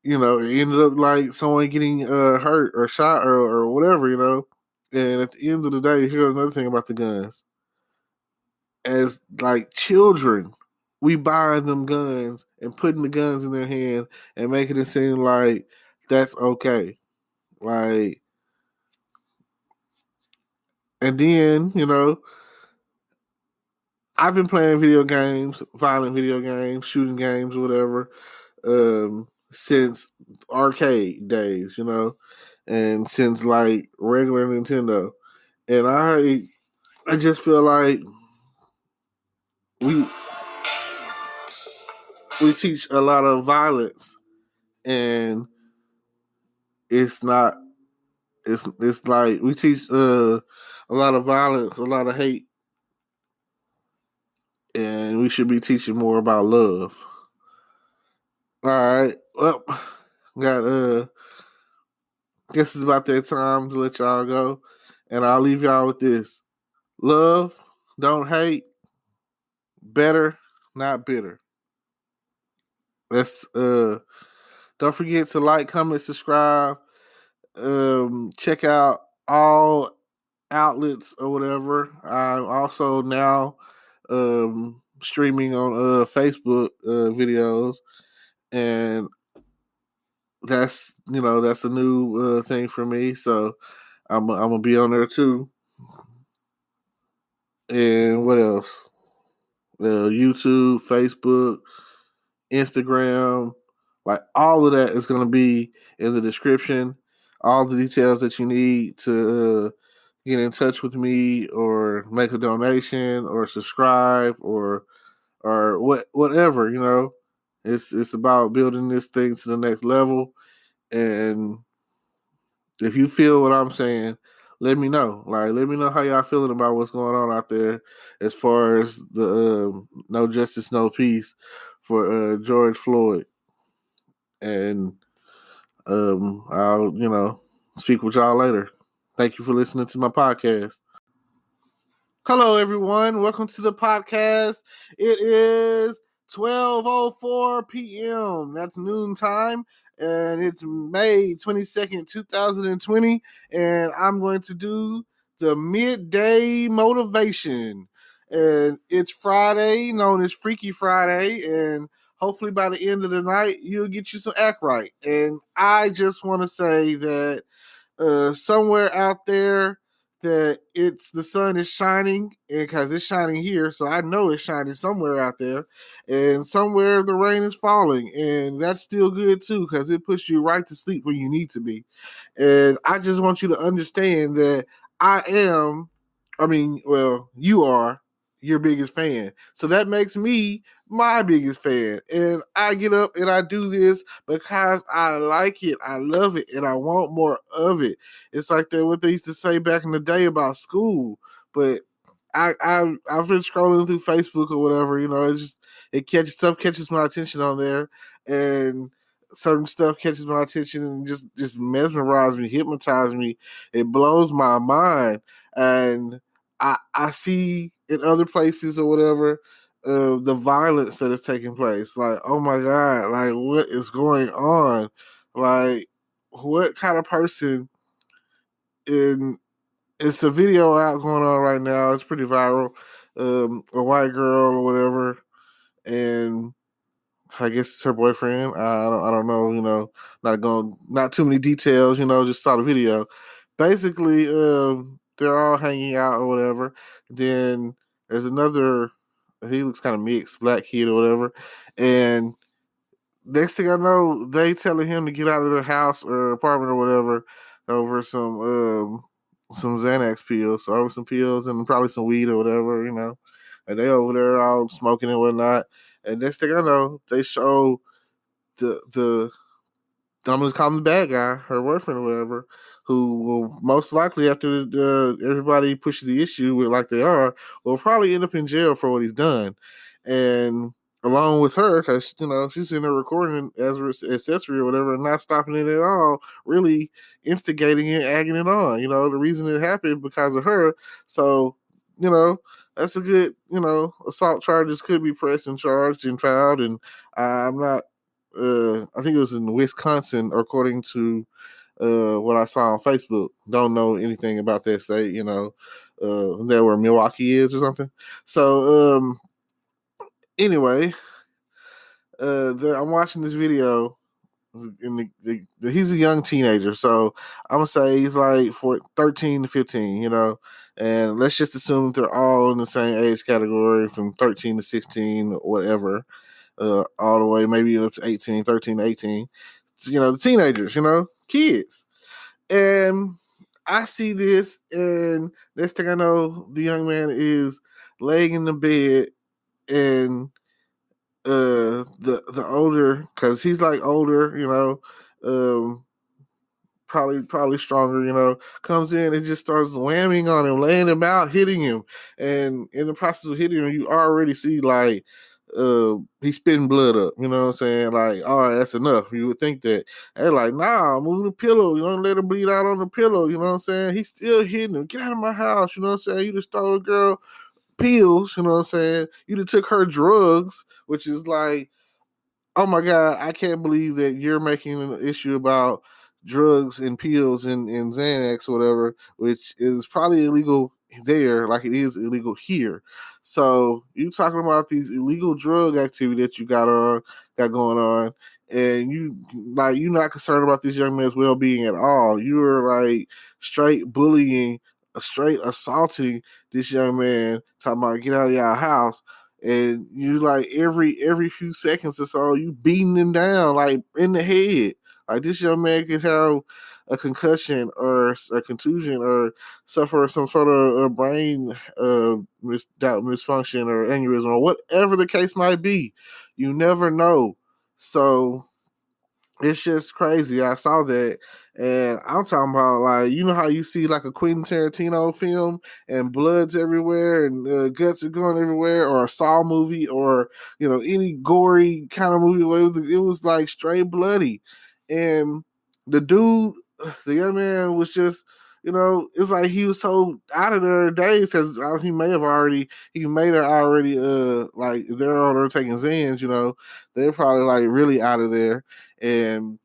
you know, it ended up like someone getting hurt or shot or whatever, you know. And at the end of the day, here's another thing about the guns: as like children, we buying them guns and putting the guns in their hand and making it seem like that's okay. Like, and then, I've been playing video games, violent video games, shooting games, whatever, since arcade days, and since like regular Nintendo. And I just feel like we we teach a lot of violence, and it's not. It's like we teach a lot of violence, a lot of hate, and we should be teaching more about love. All right, well, got guess it's about that time to let y'all go, and I'll leave y'all with this: love, don't hate, better, not bitter. Let's don't forget to like, comment, subscribe. Check out all outlets or whatever. I'm also now streaming on Facebook videos, and that's a new thing for me. So I'm gonna be on there too. And what else? YouTube, Facebook, Instagram, like all of that is going to be in the description. All the details that you need to get in touch with me or make a donation or subscribe or whatever, It's about building this thing to the next level. And if you feel what I'm saying, let me know. Like, let me know how y'all feeling about what's going on out there as far as the no justice, no peace for George Floyd. And I'll, speak with y'all later. Thank you for listening to my podcast. Hello, everyone. Welcome to the podcast. It is 12:04 p.m. That's noontime, and it's May 22nd, 2020, and I'm going to do the midday motivation. And it's Friday, known as Freaky Friday, and hopefully by the end of the night, you'll get you some act right. And I just want to say that somewhere out there that the sun is shining, and because it's shining here, so I know it's shining somewhere out there, and somewhere the rain is falling, and that's still good too because it puts you right to sleep where you need to be. And I just want you to understand that you are your biggest fan, so that makes me my biggest fan. And I get up and I do this because I like it, I love it, and I want more of it. It's like that what they used to say back in the day about school. But I've been scrolling through Facebook or whatever, it catches my attention on there, and certain stuff catches my attention and just mesmerize me, hypnotize me. It blows my mind. And I see in other places or whatever the violence that is taking place. Like, oh my God, like what is going on? Like, what kind of person in it's a video out going on right now. It's pretty viral. A white girl or whatever, and I guess it's her boyfriend. I don't know. Not too many details. Just saw the video. Basically, they're all hanging out or whatever. Then there's another. He looks kind of mixed, black kid or whatever, and next thing I know, they telling him to get out of their house or apartment or whatever over some Xanax pills, so over some pills and probably some weed or whatever, And they over there all smoking and whatnot. And next thing I know, they show the I'm gonna call him the bad guy, her boyfriend or whatever, who will most likely, after everybody pushes the issue with like they are, will probably end up in jail for what he's done. And along with her, because she's in there recording as an accessory or whatever, and not stopping it at all, really instigating it, egging it on. The reason it happened because of her. So that's a good assault charges could be pressed and charged and filed. And I'm not. I think it was in Wisconsin, according to what I saw on Facebook. Don't know anything about that state, that where Milwaukee is or something. So Anyway, I'm watching this video, and he's a young teenager, so I'm gonna say he's like 13 to 15, and let's just assume they're all in the same age category from 13 to 16, or whatever, all the way maybe up to 18, 13 to 18. The teenagers, kids, and I see this, and next thing I know, the young man is laying in the bed, and the older, because he's like older, um probably stronger, comes in and just starts whamming on him, laying him out, hitting him, and in the process of hitting him, you already see like he's spitting blood up. You know what I'm saying? Like, all right, that's enough. You would think that they're like, nah, move the pillow. You don't let him bleed out on the pillow. You know what I'm saying? He's still hitting him. Get out of my house. You know what I'm saying? You just stole a girl pills. You know what I'm saying? You just took her drugs, which is like, oh my God, I can't believe that you're making an issue about drugs and pills and Xanax or whatever, which is probably illegal there, like it is illegal here. So you talking about these illegal drug activity that you got going on, and you're not concerned about this young man's well being at all. You're like straight bullying, straight assaulting this young man, talking about get out of your house, and you like every few seconds or so you beating him down like in the head. Like this young man could have a concussion or a contusion or suffer some sort of a brain misfunction or aneurysm or whatever the case might be. You never know. So it's just crazy. I saw that, and I'm talking about like how you see like a Quentin Tarantino film and blood's everywhere and guts are going everywhere, or a Saw movie, or any gory kind of movie where it was like straight bloody, and the dude, the young man, was just. It's like he was so out of their days because he may have already like they're all there taking Zans, they're probably like really out of there, and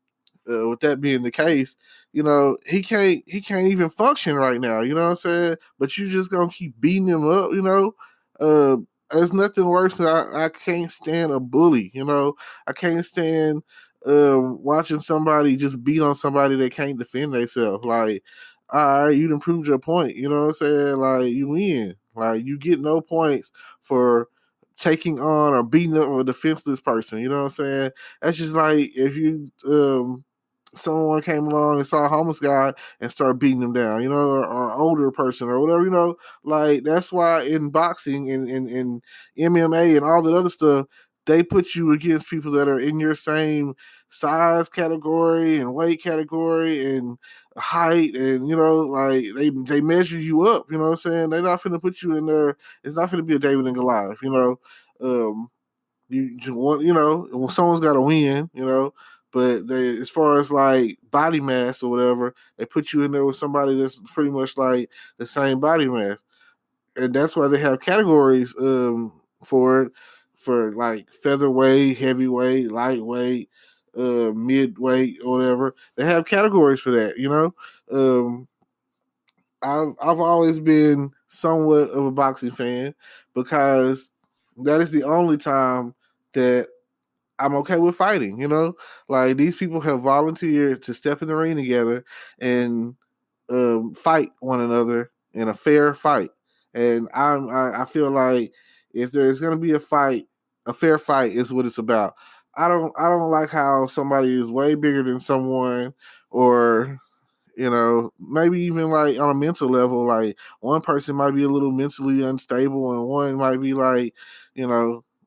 with that being the case, he can't even function right now. You know what I'm saying? But you just gonna keep beating him up. Uh, there's nothing worse than I can't stand a bully. I can't stand watching somebody just beat on somebody that can't defend themselves. Like, all right, you done proved your point. You know what I'm saying? Like, you win. Like, you get no points for taking on or beating up a defenseless person. You know what I'm saying? That's just like if you someone came along and saw a homeless guy and started beating him down, or an older person or whatever, like that's why in boxing and MMA and all that other stuff, they put you against people that are in your same size category and weight category and height, and like they measure you up. You know what I'm saying? They're not finna put you in there. It's not finna be a David and Goliath. Um, you want, well, someone's got to win, but they, as far as like body mass or whatever, they put you in there with somebody that's pretty much like the same body mass, and that's why they have categories for it, for like featherweight, heavyweight, lightweight, midweight, or whatever. They have categories for that, Um, I've always been somewhat of a boxing fan because that is the only time that I'm okay with fighting. Like these people have volunteered to step in the ring together and fight one another in a fair fight, and I feel like if there's gonna be a fight, a fair fight is what it's about. I don't like how somebody is way bigger than someone, or maybe even like on a mental level, like one person might be a little mentally unstable and one might be like,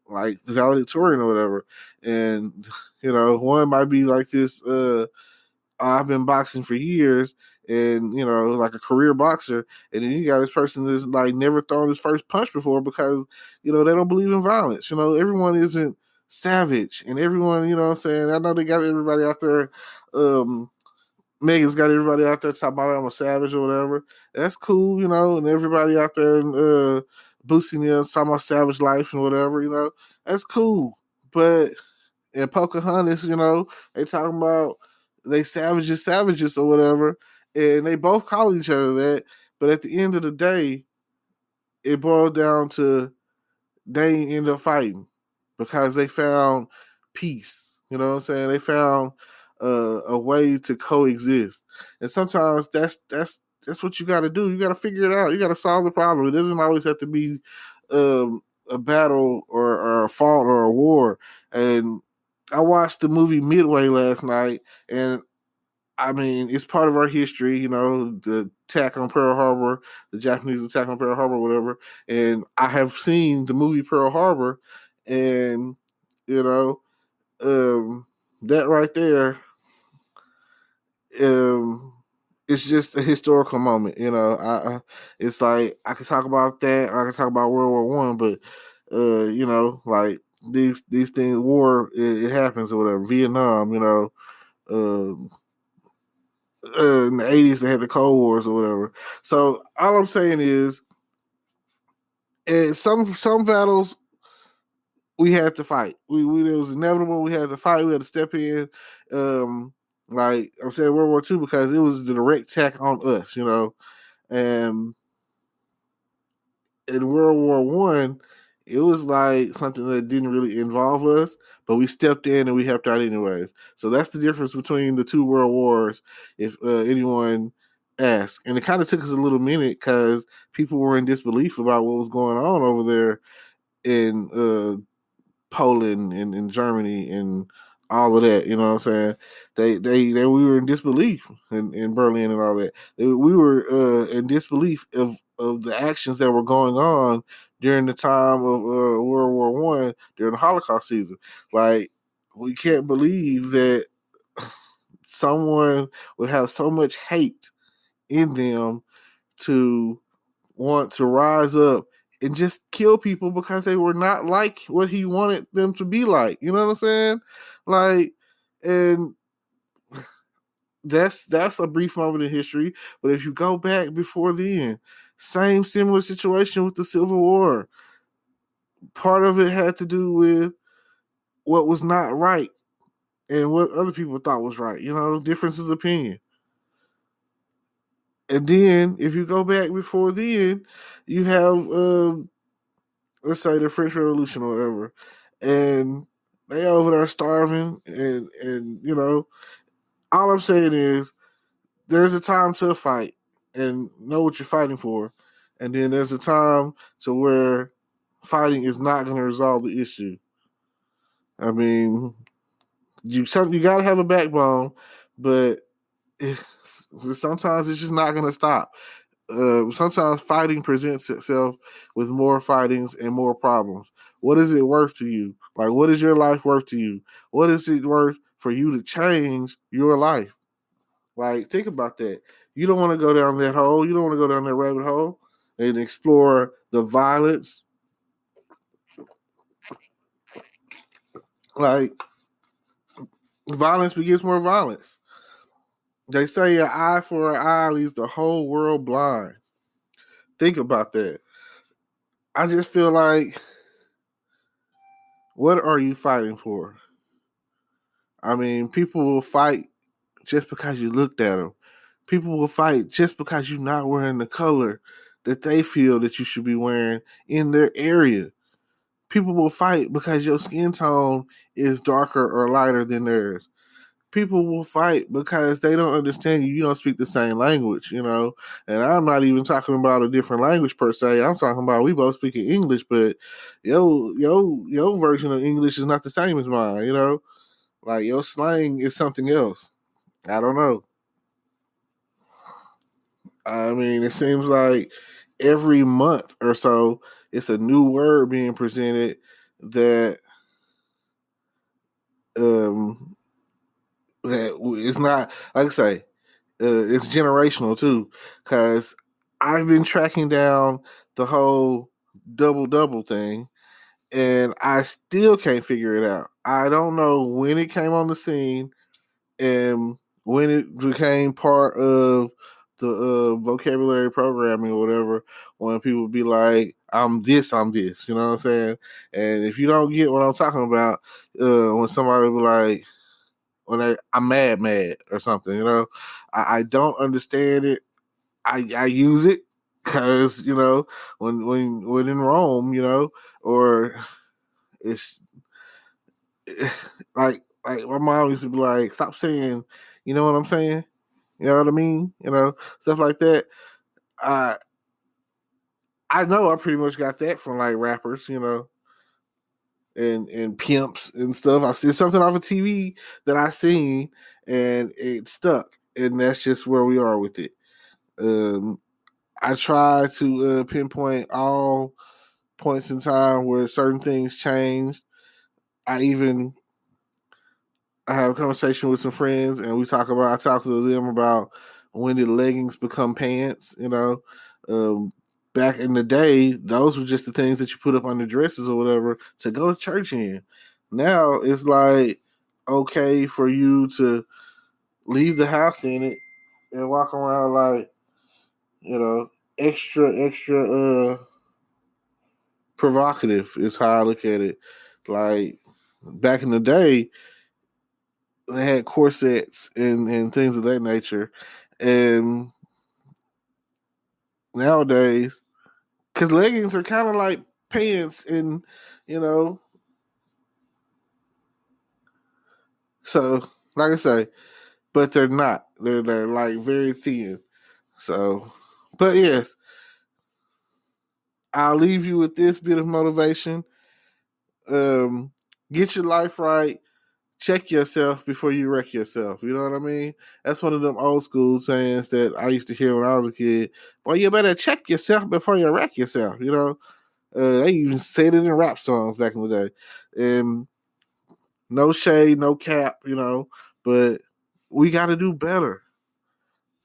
like valedictorian or whatever. And, one might be like this, I've been boxing for years and, like a career boxer. And then you got this person that's like never thrown his first punch before because, they don't believe in violence. Everyone isn't savage and everyone, what I'm saying? I know they got everybody out there, Megan's got everybody out there talking about I'm a savage or whatever. That's cool, and everybody out there boosting them, talking about savage life and whatever, that's cool. But in Pocahontas, they talking about they savages or whatever, and they both call each other that. But at the end of the day, it boiled down to they end up fighting. because they found peace. You know what I'm saying? They found a way to coexist, and sometimes that's what you got to do. You got to figure it out. You got to solve the problem. It doesn't always have to be a battle or a fault or a war. And I watched the movie Midway last night, and I mean, it's part of our history, you know, the attack on Pearl Harbor, the Japanese attack on Pearl Harbor, whatever. And I have seen the movie Pearl Harbor, and you know, that right there, um, it's just a historical moment. You know, it's like I could talk about that, or I could talk about World War One, but you know, like these things, war, it happens or whatever. Vietnam, you know. In the 80s they had the Cold Wars or whatever. So all I'm saying is, some battles we had to fight. We it was inevitable. We had to fight. We had to step in. Like I'm saying World War II because it was the direct attack on us, you know. And in World War One, it was like something that didn't really involve us, but we stepped in and we helped out anyways. So that's the difference between the two world wars, if anyone asks. And it kind of took us a little minute because people were in disbelief about what was going on over there in Poland and in Germany and all of that. You know what I'm saying? They we were in disbelief in Berlin and all that. We were in disbelief of the actions that were going on during the time of World War One during the Holocaust season. Like we can't believe that someone would have so much hate in them to want to rise up and just kill people because they were not like what he wanted them to be like. You know what I'm saying? Like, and that's a brief moment in history. But if you go back before then, same similar situation with the Civil War. Part of it had to do with what was not right and what other people thought was right. You know, differences of opinion. And then if you go back before then, you have let's say the French Revolution or whatever, and they over there starving, and you know, all I'm saying is there's a time to fight and know what you're fighting for, and then there's a time to where fighting is not going to resolve the issue. I mean, you got to have a backbone, but sometimes it's just not going to stop. Sometimes fighting presents itself with more fightings and more problems. What is it worth to you? Like, what is your life worth to you? What is it worth for you to change your life? Like, think about that. You don't want to go down that hole. You don't want to go down that rabbit hole and explore the violence. Like, violence begets more violence. They say an eye for an eye leaves the whole world blind. Think about that. I just feel like, what are you fighting for? I mean, people will fight just because you looked at them. People will fight just because you're not wearing the color that they feel that you should be wearing in their area. People will fight because your skin tone is darker or lighter than theirs. People will fight because they don't understand you. You don't speak the same language, you know. And I'm not even talking about a different language per se. I'm talking about we both speak English, but your version of English is not the same as mine, you know. Like your slang is something else. I don't know. I mean, it seems like every month or so, it's a new word being presented that um that it's not, like I say, it's generational too. Because I've been tracking down the whole double double thing, and I still can't figure it out. I don't know when it came on the scene and when it became part of the vocabulary programming or whatever, when people be like, I'm this, you know what I'm saying? And if you don't get what I'm talking about, when somebody be like, I'm mad or something, you know, I don't understand it. I use it because, you know, when in Rome, you know, or it's like my mom used to be like, stop saying, you know what I'm saying? You know what I mean? You know, stuff like that. I know I pretty much got that from like rappers, you know, and pimps and stuff. I see something off of TV that I seen and it stuck, and that's just where we are with it. I try to pinpoint all points in time where certain things changed. I have a conversation with some friends, and I talk to them about when did leggings become pants. You know, um, back in the day, those were just the things that you put up on the dresses or whatever to go to church in. Now it's like okay for you to leave the house in it and walk around like, you know, extra provocative is how I look at it. Like back in the day, they had corsets and things of that nature, and nowadays, because leggings are kind of like pants, and you know, so like I say, but they're not. They're like very thin. So, but yes, I'll leave you with this bit of motivation. Um, get your life right. Check yourself before you wreck yourself. You know what I mean? That's one of them old school sayings that I used to hear when I was a kid. Well, you better check yourself before you wreck yourself. You know, they even said it in rap songs back in the day. And no shade, no cap. You know, but we got to do better.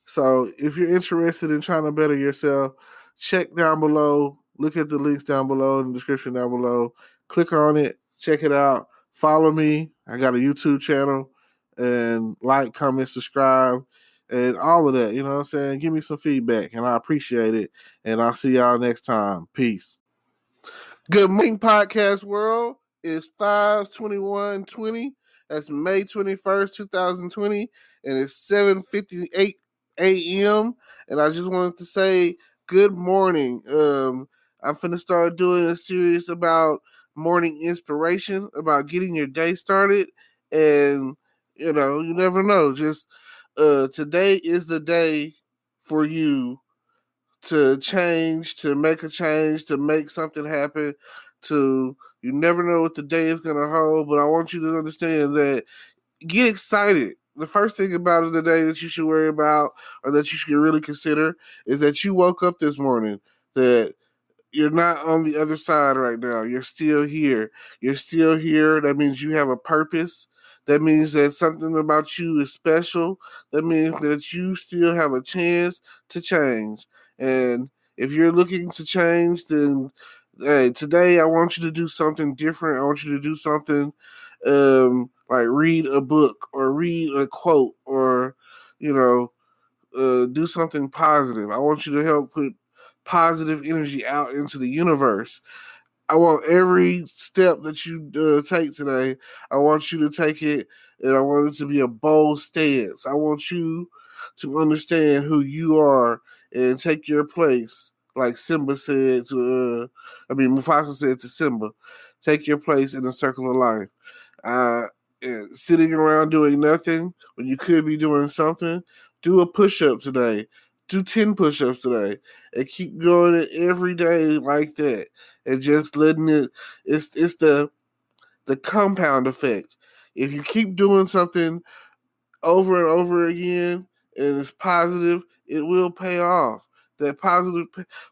So if you're interested in trying to better yourself, check down below. Look at the links down below in the description down below. Click on it. Check it out. Follow me. I got a YouTube channel. And like, comment, subscribe, and all of that. You know what I'm saying? Give me some feedback, and I appreciate it. And I'll see y'all next time. Peace. Good morning, podcast world. It's 5/21/20. That's May 21st, 2020, and it's 7:58 a.m. And I just wanted to say good morning. I'm finna start doing a series about morning inspiration, about getting your day started. And you know, you never know. Just today is the day for you to change, to make a change, to make something happen. You never know what the day is going to hold, but I want you to understand that get excited. The first thing about the day that you should worry about, or that you should really consider, is that you woke up this morning, that you're not on the other side right now. You're still here. You're still here. That means you have a purpose. That means that something about you is special. That means that you still have a chance to change. And if you're looking to change, then hey, today I want you to do something different. I want you to do something like read a book or read a quote or, you know, do something positive. I want you to help put positive energy out into the universe. I want every step that you take today, I want you to take it, and I want it to be a bold stance. I want you to understand who you are and take your place. Like Simba said to, Mufasa said to Simba, take your place in the circle of life. And sitting around doing nothing when you could be doing something, do a push-up today. Do 10 push-ups today. And keep doing it every day like that. And just letting it's the compound effect. If you keep doing something over and over again and it's positive, it will pay off. That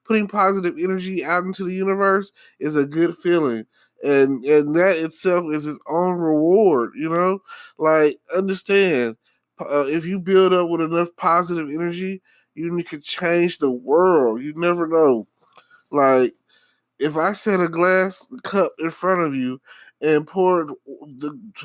putting positive energy out into the universe is a good feeling. And that itself is its own reward, you know? Like, understand, if you build up with enough positive energy, you can change the world. You never know. Like, if I set a glass cup in front of you and poured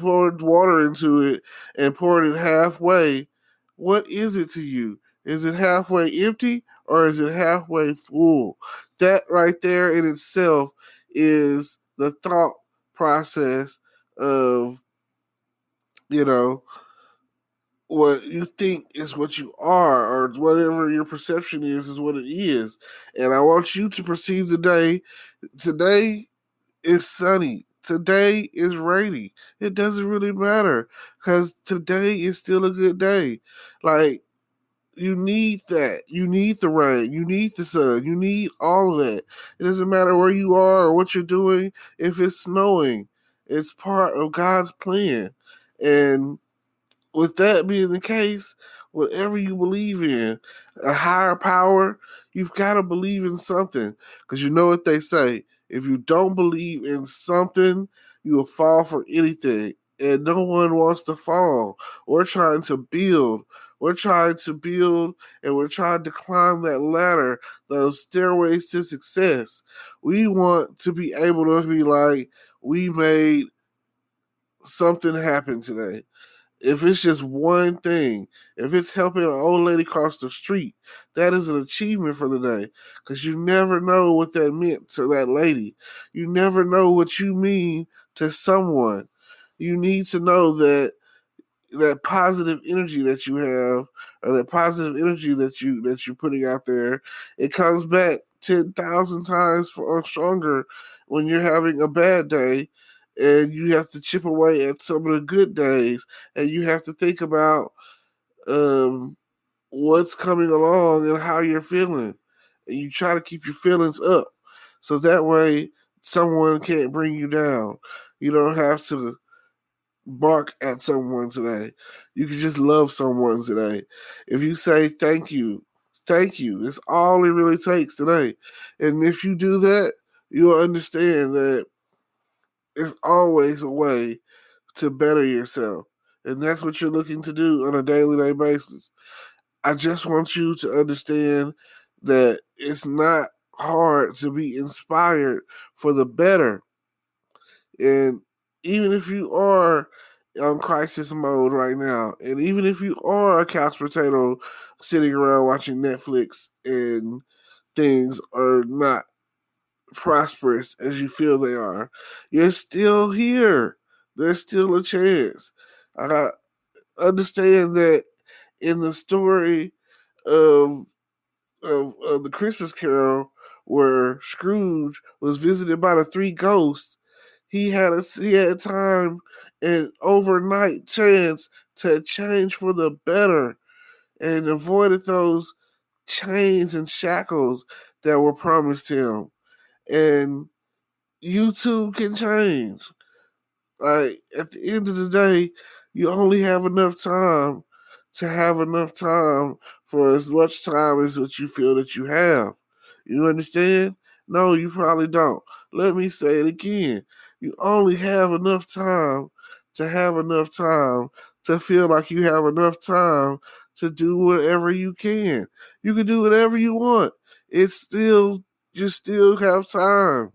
water into it and poured it halfway, what is it to you? Is it halfway empty or is it halfway full? That right there in itself is the thought process of, you know, what you think is what you are, or whatever your perception is what it is. And I want you to perceive the day. Today is sunny. today is rainy. It doesn't really matter because today is still a good day. Like, you need that. You need the rain. You need the sun. You need all of that. It doesn't matter where you are or what you're doing. If it's snowing, it's part of God's plan. And with that being the case, whatever you believe in, a higher power, you've got to believe in something. Because you know what they say: if you don't believe in something, you will fall for anything. And no one wants to fall. We're trying to build. We're trying to build and we're trying to climb that ladder, those stairways to success. We want to be able to be like, we made something happen today. If it's just one thing, if it's helping an old lady cross the street, that is an achievement for the day. Because you never know what that meant to that lady. You never know what you mean to someone. You need to know that that positive energy that you have, or that positive energy that you're putting out there, it comes back 10,000 times for stronger when you're having a bad day, and you have to chip away at some of the good days, and you have to think about um, what's coming along and how you're feeling, and you try to keep your feelings up, so that way someone can't bring you down. You don't have to bark at someone today. You can just love someone today. If you say thank you, it's all it really takes today. And if you do that, you'll understand that it's always a way to better yourself. And that's what you're looking to do on a daily day basis. I just want you to understand that it's not hard to be inspired for the better. And even if you are on crisis mode right now, and even if you are a couch potato sitting around watching Netflix and things are not prosperous as you feel they are, you're still here. There's still a chance. I understand that in the story of of the Christmas Carol, where Scrooge was visited by the three ghosts, he had time and overnight chance to change for the better and avoided those chains and shackles that were promised him. And you too can change. Like, at the end of the day, you only have enough time to have enough time for as much time as what you feel that you have. You understand? No, you probably don't. Let me say it again. You only have enough time to have enough time to feel like you have enough time to do whatever you can. You can do whatever you want. It's still, you still have time.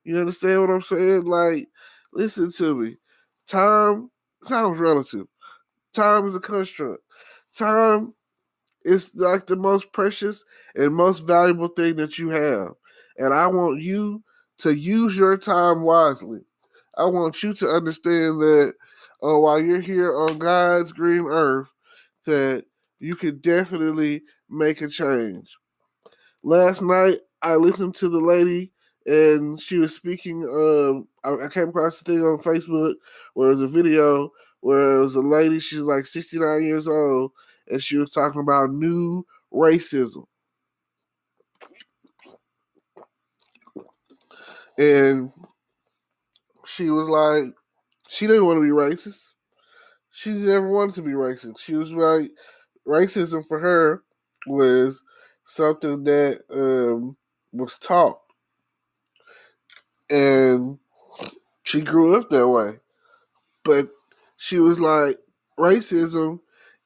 You understand what I'm saying? Like, listen to me. Time sounds relative. Time is a construct. Time is like the most precious and most valuable thing that you have. And I want you to use your time wisely. I want you to understand that while you're here on God's green earth, that you can definitely make a change. Last night I listened to the lady and she was speaking. I came across the thing on Facebook where it was a video where it was a lady. She's like 69 years old, and she was talking about new racism. And she was like, she didn't want to be racist. She never wanted to be racist. She was like, racism for her was something that was taught, and she grew up that way. But she was like, racism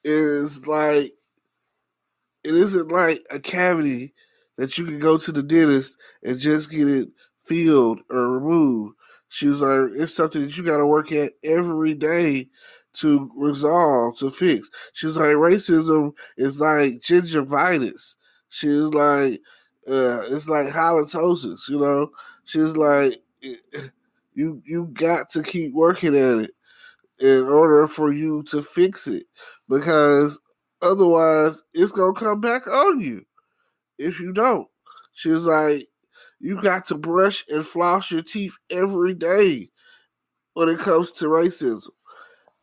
is like, it isn't like a cavity that you can go to the dentist and just get it filled or removed. She was like, it's something that you got to work at every day to resolve, to fix. She was like, racism is like gingivitis. She was like, it's like halitosis, you know? She was like, you got to keep working at it in order for you to fix it, because otherwise it's gonna come back on you if you don't. She was like, you got to brush and floss your teeth every day. when it comes to racism.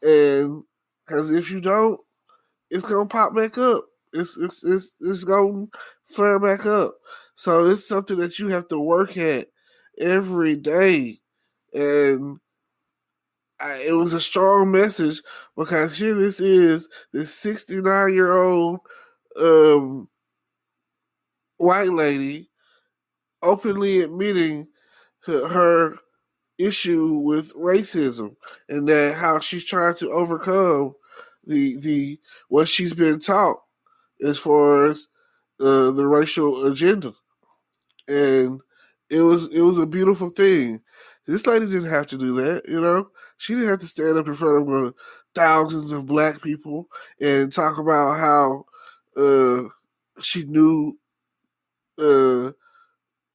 And because if you don't, it's gonna pop back up. It's gonna flare back up. So it's something that you have to work at every day. And it was a strong message because here this is this 69-year-old white lady openly admitting her issue with racism and that how she's trying to overcome the what she's been taught as far as the racial agenda. And it was a beautiful thing. This lady didn't have to do that, you know. She didn't have to stand up in front of thousands of black people and talk about how she knew uh,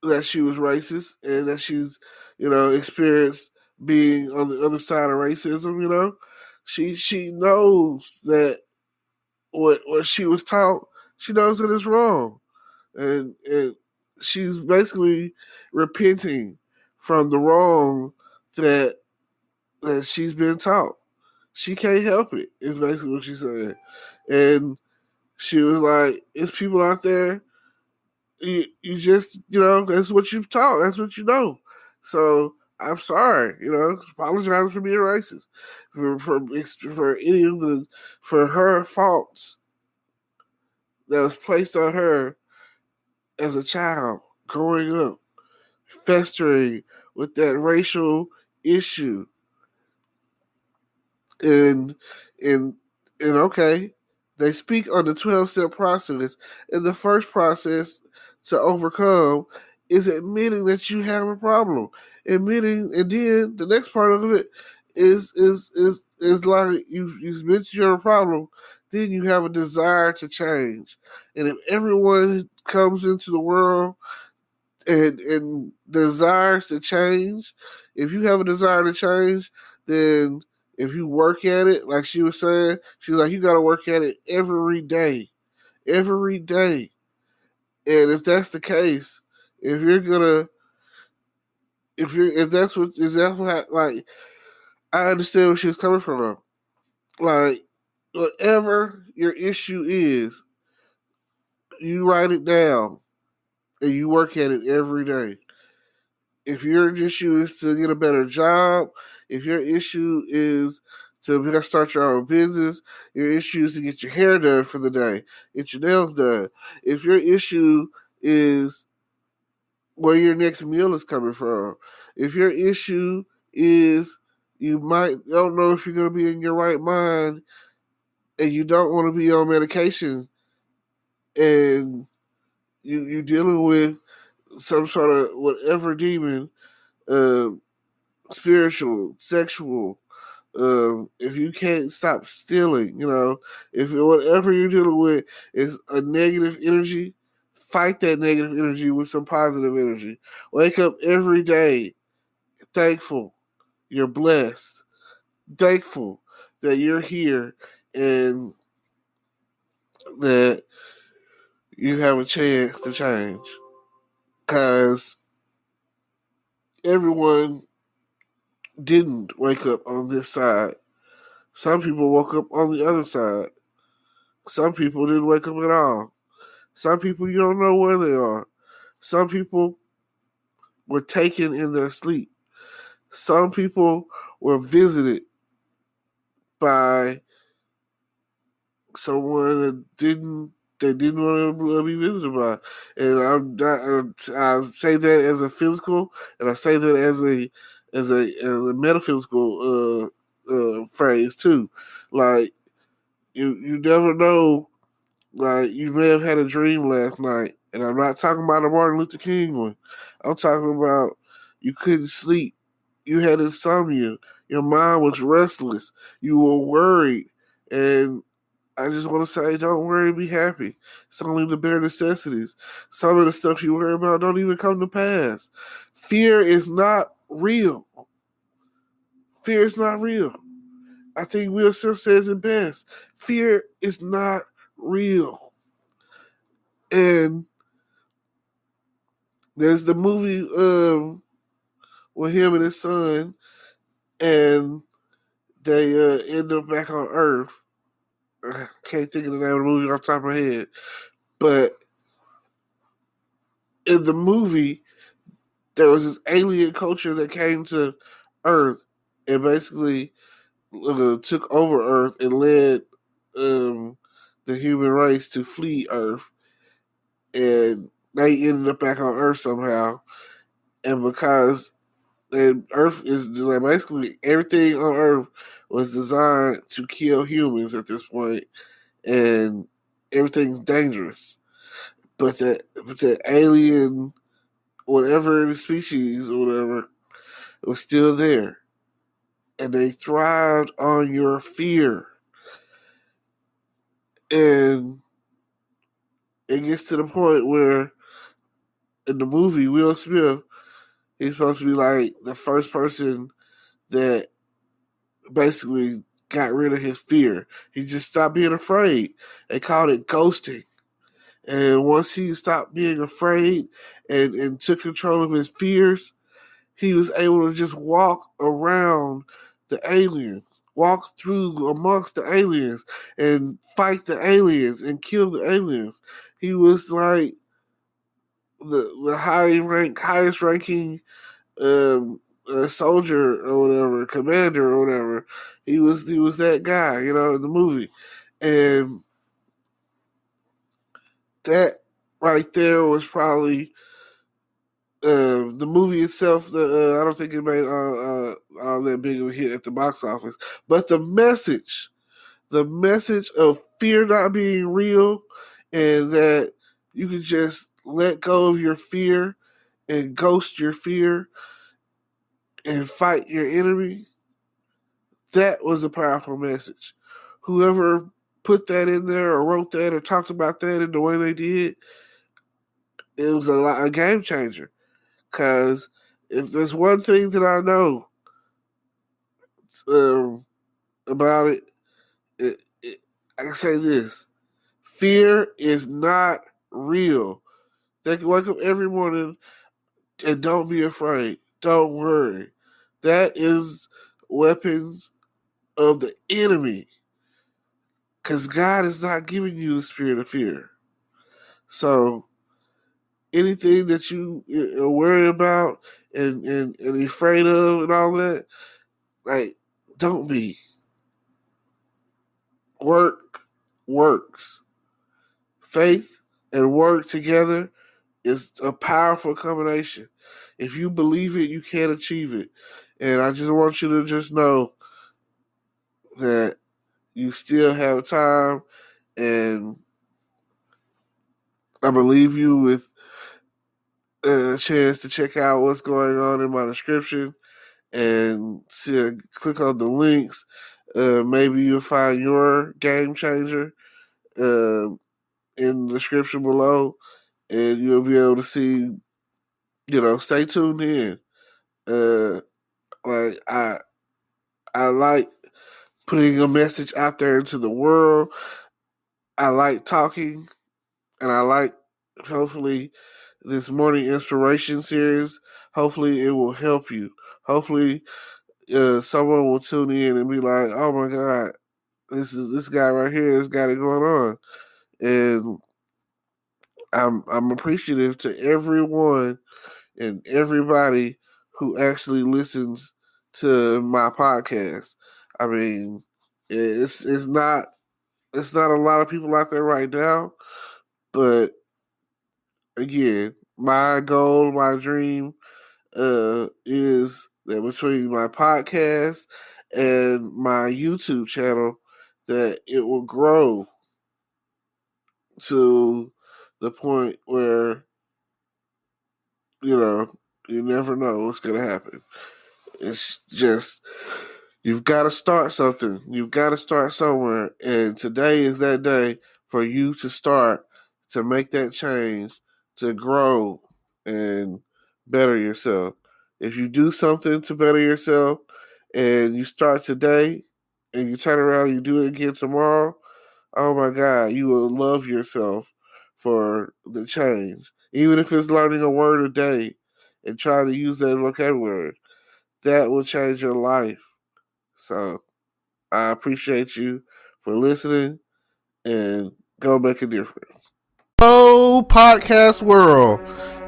that she was racist and that she's, experienced being on the other side of racism. She knows that what she was taught. She knows that it's wrong, and she's basically repenting from the wrong that she's been taught. She can't help it. Is basically what she said, and she was like, "It's people out there. You just that's what you've taught. That's what you know. So I'm sorry. Apologize for being racist for any of the for her faults that was placed on her as a child growing up, festering with that racial issue, and and and okay, they speak on the 12-step process, and the first process to overcome is admitting that you have a problem, admitting, and then the next part of it is like you admit you have a problem, then you have a desire to change, and if everyone comes into the world and desires to change, if you have a desire to change, then if you work at it, like she was saying, she was like, you got to work at it every day. And if that's the case, if you're gonna, if that's what, like, I understand where she's coming from. Like, whatever your issue is, you write it down and you work at it every day. If your issue is to get a better job, if your issue is to start your own business, your issue is to get your hair done for the day, get your nails done. If your issue is where your next meal is coming from, if your issue is you don't know if you're going to be in your right mind and you don't want to be on medication and you're dealing with some sort of whatever demon, uh, spiritual, sexual, if you can't stop stealing, if whatever you're dealing with is a negative energy, fight that negative energy with some positive energy. Wake up every day thankful you're blessed, thankful that you're here and that you have a chance to change. Because everyone didn't wake up on this side. Some people woke up on the other side. Some people didn't wake up at all. Some people, you don't know where they are. Some people were taken in their sleep. Some people were visited by someone that they didn't want to be visited by. And I say that as a physical, and I say that as a metaphysical phrase too. Like you never know. Like you may have had a dream last night, and I'm not talking about the Martin Luther King one. I'm talking about you couldn't sleep. You had insomnia. Your mind was restless. You were worried, and I just want to say, don't worry, be happy. It's only the bare necessities. Some of the stuff you worry about don't even come to pass. Fear is not real. Fear is not real. I think Will Smith says it best. Fear is not real. And there's the movie with him and his son, and they end up back on Earth. I can't think of the name of the movie off the top of my head, but in the movie, there was this alien culture that came to Earth and basically took over Earth and led the human race to flee Earth, and they ended up back on Earth somehow. And because Earth is like basically everything on Earth was designed to kill humans at this point, and everything's dangerous. But the alien, whatever the species or whatever, was still there, and they thrived on your fear. And it gets to the point where in the movie, Will Smith, he's supposed to be like the first person that basically got rid of his fear. He just stopped being afraid. They called it ghosting. And once he stopped being afraid and took control of his fears, he was able to just walk around the aliens, walk through amongst the aliens and fight the aliens and kill the aliens. He was like the highest ranking soldier or whatever, commander or whatever. He was that guy, in the movie, and that right there was probably the movie itself. I don't think it made all that big of a hit at the box office, but the message of fear not being real, and that you can just let go of your fear and ghost your fear and fight your enemy. That was a powerful message. Whoever put that in there or wrote that or talked about that in the way they did, it was a game changer. Because if there's one thing that I know about I can say this: fear is not real. They can wake up every morning and don't be afraid. Don't worry. That is weapons of the enemy. Because God is not giving you the spirit of fear. So anything that you are worried about and afraid of and all that, like, don't be. Work works. Faith and work together is a powerful combination. If you believe it, you can achieve it. And I just want you to just know that you still have time, and I believe you with a chance to check out what's going on in my description and click on the links. Maybe you'll find your game changer in the description below, and you'll be able to see. Stay tuned in. Like I like putting a message out there into the world. I like talking, and I like, hopefully, this morning inspiration series. Hopefully, it will help you. Hopefully, someone will tune in and be like, "Oh my God, this guy right here has got it going on," and I'm appreciative to everyone and everybody who actually listens to my podcast. I mean, it's not a lot of people out there right now, but again, my goal, my dream, is that between my podcast and my YouTube channel, that it will grow to the point where you never know what's gonna happen. It's just, you've got to start something. You've got to start somewhere, and today is that day for you to start, to make that change, to grow and better yourself. If you do something to better yourself and you start today and you turn around and you do it again tomorrow, oh my God, you will love yourself for the change. Even if it's learning a word a day and trying to use that vocabulary, that will change your life. So I appreciate you for listening and go make a difference. Hello, podcast world.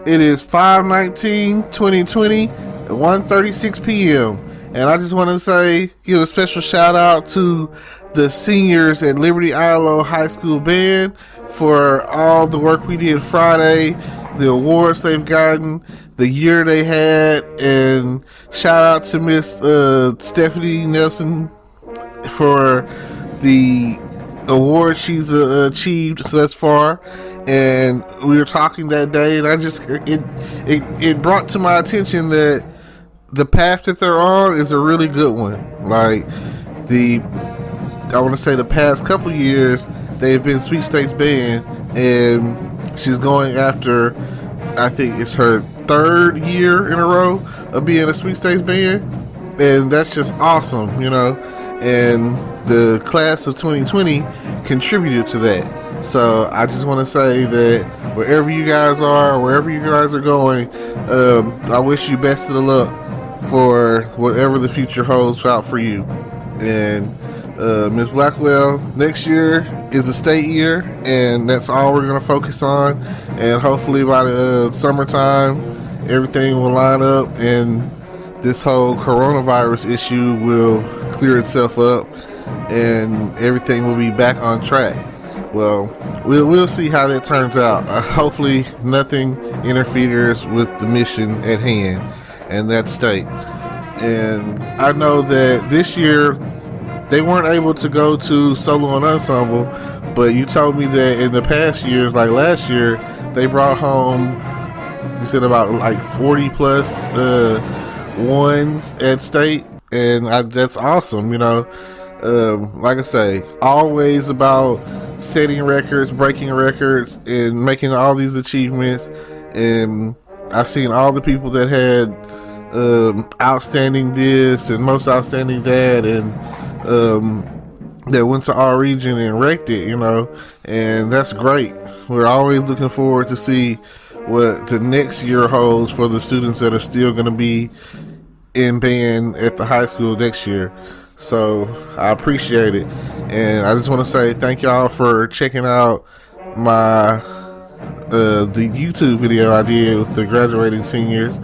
It is 5/19/2020 at 1:36 p.m. And I just want to give a special shout out to the seniors at Liberty ILO High School Band for all the work we did Friday, the awards they've gotten, the year they had, and shout out to Miss Stephanie Nelson for the award she's achieved thus far. And we were talking that day, and it brought to my attention that the path that they're on is a really good one. Like I want to say the past couple years they've been sweepstakes band, and she's going after, I think it's her 3rd year in a row of being a sweepstakes band, and that's just awesome, and the class of 2020 contributed to that. So I just want to say that wherever you guys are going, I wish you best of the luck for whatever the future holds out for you. And Ms. Blackwell, next year is a state year, and that's all we're going to focus on. And hopefully by the summertime, everything will line up and this whole coronavirus issue will clear itself up and everything will be back on track. Well, we'll see how that turns out. Hopefully nothing interferes with the mission at hand and that state. And I know that this year they weren't able to go to solo and ensemble, but you told me that in the past years, like last year, they brought home, you said about like 40 plus ones at state, and that's awesome. Like I say, always about setting records, breaking records, and making all these achievements. And I've seen all the people that had outstanding this and most outstanding that, and that went to our region and wrecked it, and that's great. We're always looking forward to see what the next year holds for the students that are still going to be in band at the high school next year. So I appreciate it, and I just want to say thank y'all for checking out my the YouTube video I did with the graduating seniors.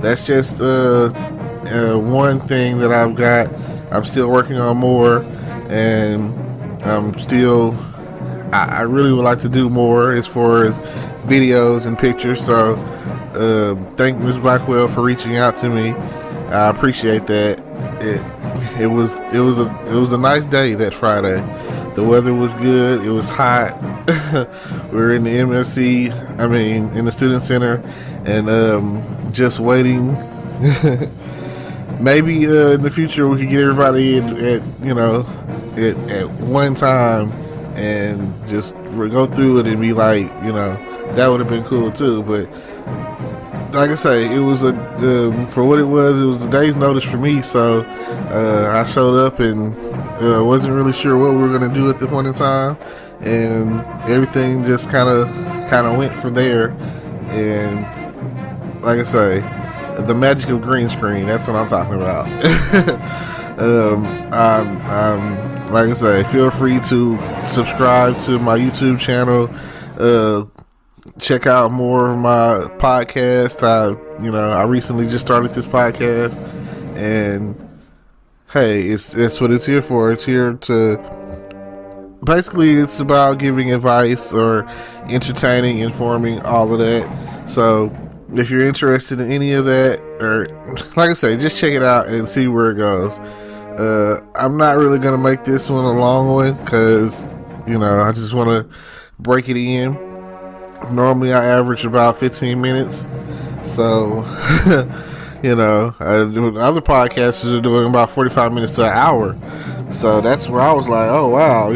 That's just one thing that I've got. I'm still working on more, and I really would like to do more as far as videos and pictures. So thank Ms. Blackwell for reaching out to me. I appreciate that. It was a nice day that Friday. The weather was good. It was hot. We were in the in the student center, and just waiting. Maybe in the future we could get everybody in at one time and just go through it and be like, that would have been cool too. But like I say, it was for what it was a day's notice for me. So I showed up and wasn't really sure what we were going to do at the point in time, and everything just kind of went from there. And like I say, the magic of green screen, that's what I'm talking about. Like I say, feel free to subscribe to my YouTube channel. Check out more of my podcast. I recently just started this podcast, and hey, it's what it's here for. It's here to basically, it's about giving advice or entertaining, informing, all of that. So if you're interested in any of that, or like I say, just check it out and see where it goes. I'm not really going to make this one a long one because, I just want to break it in. Normally I average about 15 minutes. So, other podcasters are doing about 45 minutes to an hour. So that's where I was like, oh wow,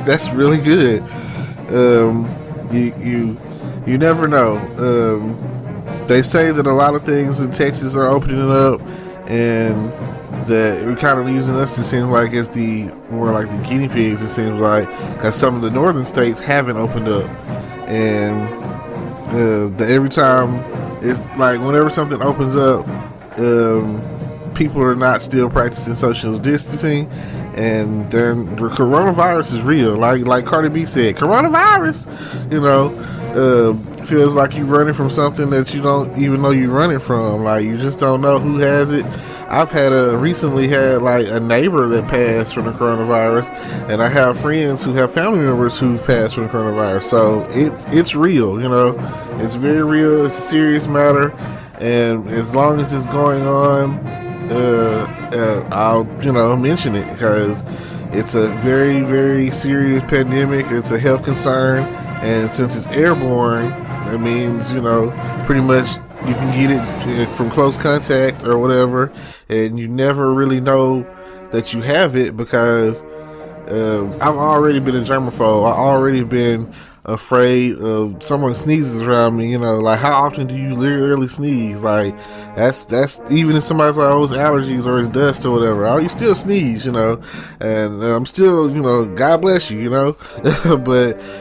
that's really good. You never know. They say that a lot of things in Texas are opening up, and that we're kind of using us, it seems like, as more like the guinea pigs, it seems like, because some of the northern states haven't opened up. And every time, it's like whenever something opens up, people are not still practicing social distancing, and then the coronavirus is real. Like Cardi B said, coronavirus. You know, feels like you're running from something that you don't even know you're running from. Like you just don't know who has it. I've recently had like a neighbor that passed from the coronavirus, and I have friends who have family members who've passed from the coronavirus. So it's real, you know, it's very real. It's a serious matter, and as long as it's going on, I'll mention it because it's a very very serious pandemic. It's a health concern, and since it's airborne, that means pretty much you can get it from close contact or whatever, and you never really know that you have it because I've already been a germaphobe. I've already been afraid of someone sneezes around me. Like how often do you literally sneeze? Like that's even if somebody's like, oh, it's allergies or it's dust or whatever. Oh, you still sneeze, and I'm still, God bless you, but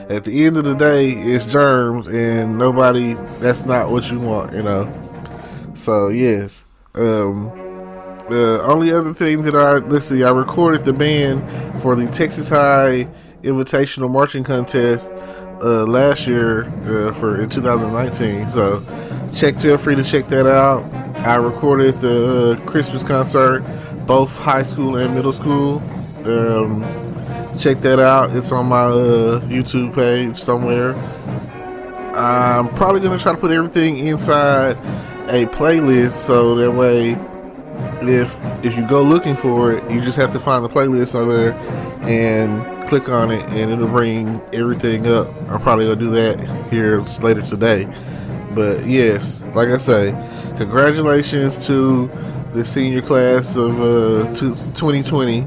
at the end of the day, it's germs, and that's not what you want, So yes. The only other thing that I recorded the band for the Texas High Invitational Marching Contest last year in 2019. So feel free to check that out. I recorded the Christmas concert, both high school and middle school. Check that out. It's on my YouTube page somewhere. I'm probably going to try to put everything inside a playlist so that way if you go looking for it, you just have to find the playlist on there and click on it, and it'll bring everything up. I'm probably gonna do that here later today. But yes, like I say, congratulations to the senior class of 2020,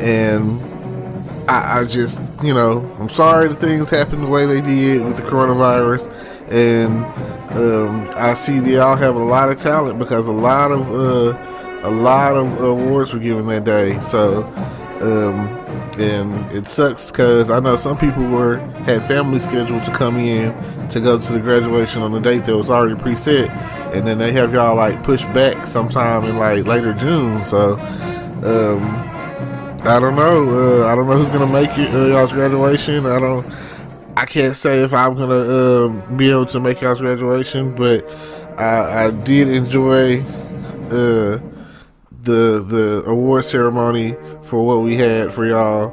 and I just I'm sorry that things happened the way they did with the coronavirus, and I see they all have a lot of talent because a lot of awards were given that day. So and it sucks because I know some people had family scheduled to come in to go to the graduation on the date that was already preset, and then they have y'all like pushed back sometime in like later June. So I don't know. I don't know who's gonna make it y'all's graduation. I can't say if I'm gonna be able to make y'all's graduation, but I did enjoy the award ceremony for what we had for y'all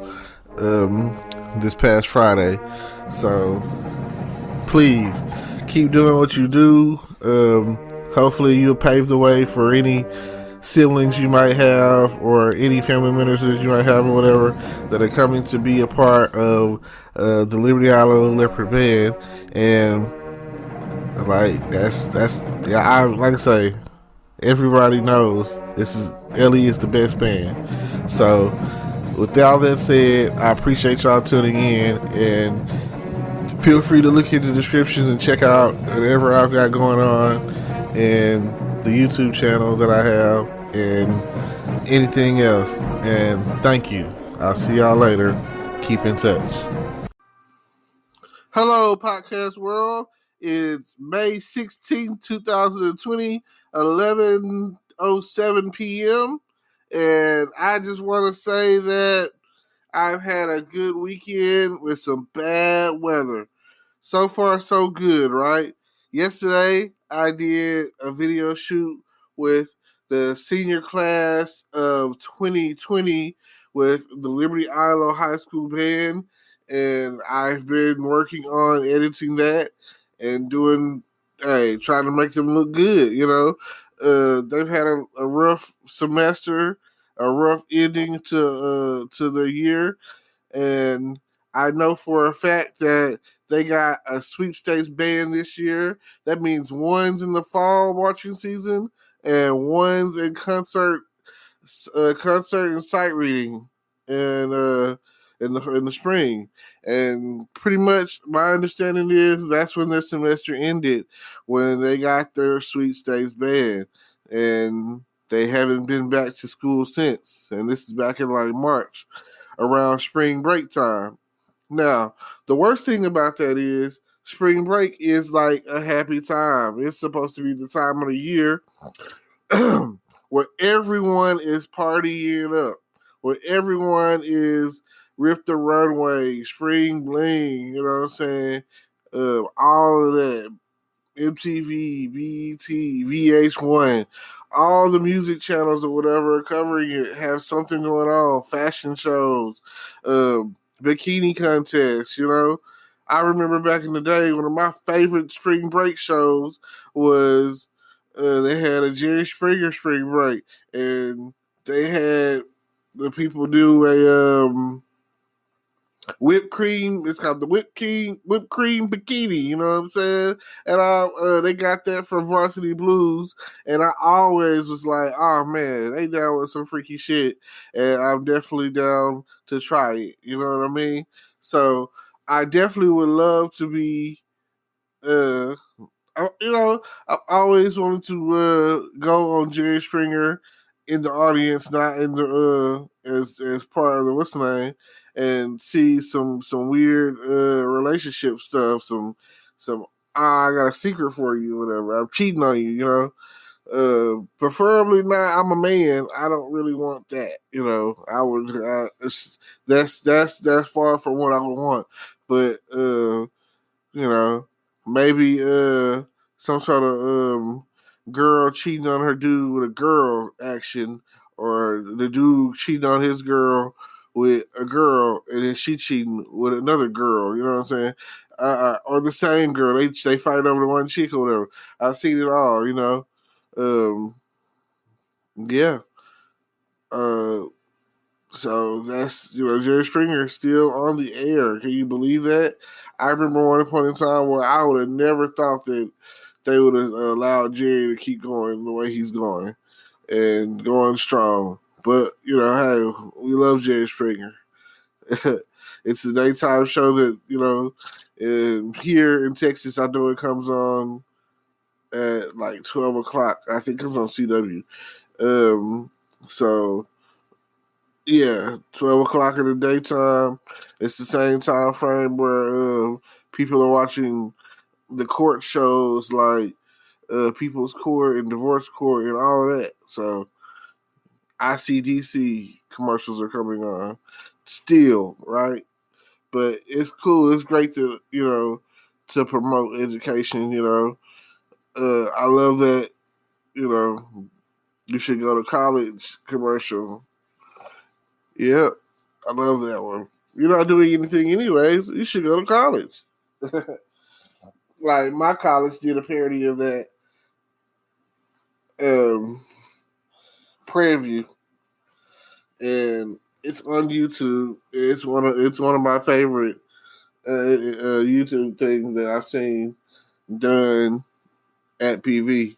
this past Friday. So please keep doing what you do. Hopefully you'll pave the way for any siblings you might have or any family members that you might have or whatever that are coming to be a part of the Liberty Island Leopard Band. And like like I say, everybody knows Ellie is the best band. So with all that said, I appreciate y'all tuning in, and feel free to look in the descriptions and check out whatever I've got going on and the YouTube channel that I have and anything else. And thank you. I'll see y'all later. Keep in touch. Hello, podcast world. It's May 16th, 2020, 11:07 p.m. And I just want to say that I've had a good weekend with some bad weather. So far, so good, right? Yesterday, I did a video shoot with the senior class of 2020 with the Liberty Island High School Band, and I've been working on editing that and trying to make them look good, they've had a rough semester, a rough ending to the year, and I know for a fact that they got a sweepstakes band this year. That means one's in the fall marching season and one's in concert and sight reading and in the spring. And pretty much my understanding is that's when their semester ended, when they got their sweepstakes band, and they haven't been back to school since. And this is back in like March, around spring break time. Now, the worst thing about that is spring break is like a happy time. It's supposed to be the time of the year where everyone is partying up, where everyone is Rip the Runway, Spring Bling, you know what I'm saying? All of that. MTV, BET, VH1, all the music channels or whatever are covering it have something going on. Fashion shows, uh, bikini contests. You know, I remember back in the day, one of my favorite spring break shows was they had a Jerry Springer spring break, and they had the people do a whipped cream. It's called the whipped cream bikini. You know what I'm saying? And they got that from Varsity Blues, and I always was like, oh man, they down with some freaky shit, and I'm definitely down to try it. You know what I mean? So I definitely would love to be. I always wanted to go on Jerry Springer in the audience, not in the as part of the what's the name, and see some weird relationship stuff, some I got a secret for you, whatever. I'm cheating on you, you know. Preferably not. I'm a man. I don't really want that. You know, I would. That's far from what I would want. But you know, maybe some sort of girl cheating on her dude with a girl action, or the dude cheating on his girl with a girl, and then she cheating with another girl. You know what I'm saying? Or the same girl. They fight over the one chick or whatever. I've seen it all. You know, yeah. Uh, So that's Jerry Springer still on the air. Can you believe that? I remember one point in time where I would have never thought that they would have allowed Jerry to keep going the way he's going and going strong. But hey, we love Jerry Springer. It's a daytime show that here in Texas, I know it comes on at like 12 o'clock. I think it comes on CW. So yeah, 12 o'clock in the daytime. It's the same time frame where people are watching the court shows like People's Court and Divorce Court and all of that. So ICDC commercials are coming on still, right? But it's cool. It's great to promote education. I love that. You should go to college commercial. Yep. I love that one. You're not doing anything anyways. You should go to college. Like my college did a parody of that um, preview, and it's on YouTube. It's one of my favorite YouTube things that I've seen done at PV.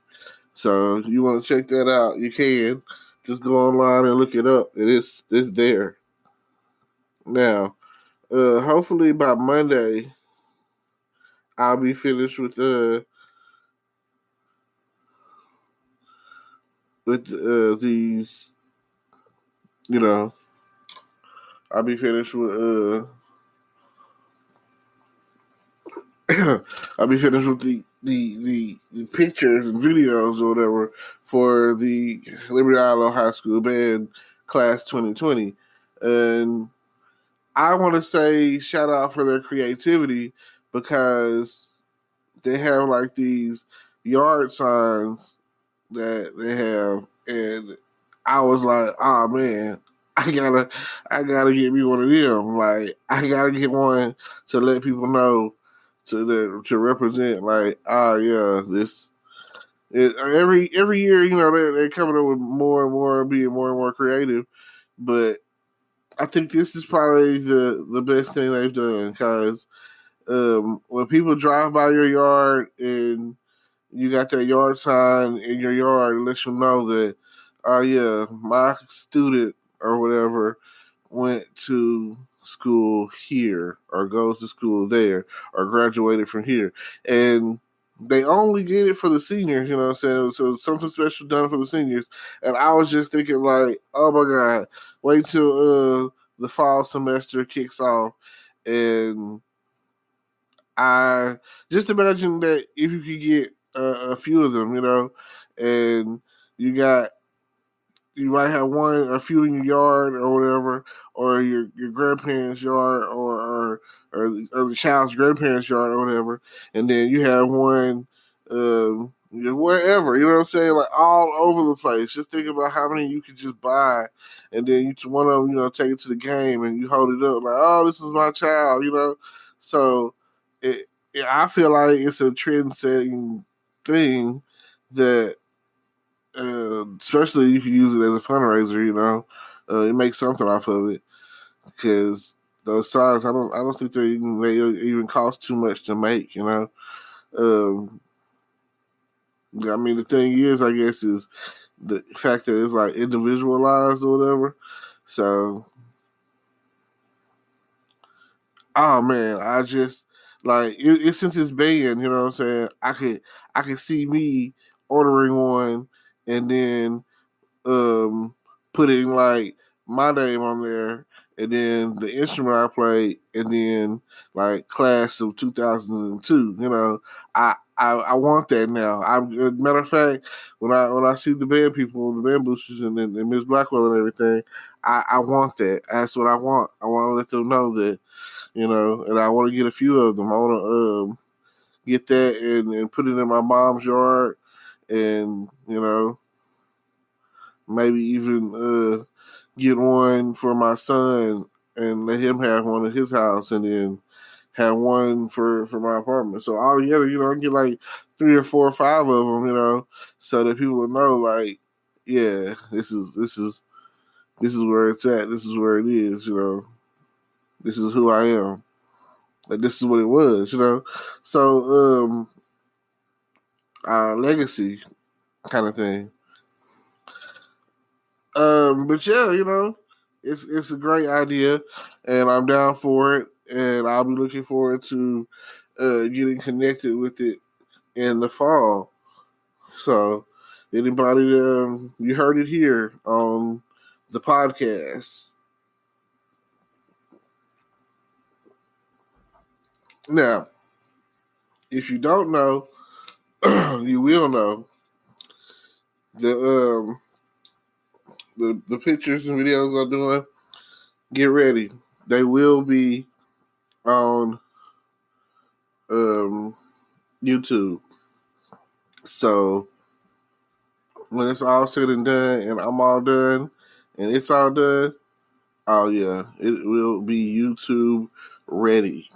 So you want to check that out? You can just go online and look it up. It's there now. Hopefully by Monday I'll be finished with these. You know, I'll be finished with I'll be finished with the pictures and videos or whatever for the Liberty Island High School Band Class 2020, and I want to say shout out for their creativity because they have like these yard signs that they have, and I was like, oh man, I gotta get me one of them. Like I gotta get one to let people know to represent. Like, yeah, every year, they're coming up with more and more, being more and more creative. But I think this is probably the best thing they've done because when people drive by your yard and you got that yard sign in your yard, it lets you know that, oh yeah, my student or whatever went to school here or goes to school there or graduated from here. And they only get it for the seniors, you know what I'm saying? So something special done for the seniors. And I was just thinking like, oh my God, wait till the fall semester kicks off and I just imagine that if you could get a few of them, and you got you might have a few in your yard or whatever, or your grandparents' yard, or the child's grandparents' yard or whatever, and then you have one wherever. You know what I'm saying? Like all over the place. Just think about how many you could just buy, and then one of them, take it to the game and you hold it up like, oh, this is my child. So I feel like it's a trend setting thing that. Especially you can use it as a fundraiser, it makes something off of it because those signs I don't think they even cost too much to make, I mean the thing is I guess is the fact that it's like individualized or whatever. So oh man, I just like it since it's banned, you know what I'm saying? I could see me ordering one and then putting like my name on there and then the instrument I played and then like class of 2002. I want that now. Matter of fact, when I see the band people, the band boosters and Miss Blackwell and everything, I want that. That's what I want. I want to let them know that, and I want to get a few of them. I want to get that and put it in my mom's yard and, maybe even get one for my son and let him have one at his house and then have one for my apartment. So all together, I get like 3 or 4 or 5 of them, so that people will know like, yeah, this is where it's at. This is where it is, This is who I am. Like this is what it was, So legacy kind of thing. But yeah, it's a great idea, and I'm down for it, and I'll be looking forward to getting connected with it in the fall. So, anybody, you heard it here on the podcast. Now, if you don't know, you will know the the pictures and videos I'm doing. Get ready; they will be on YouTube. So when it's all said and done, and I'm all done, and it's all done, oh yeah, it will be YouTube ready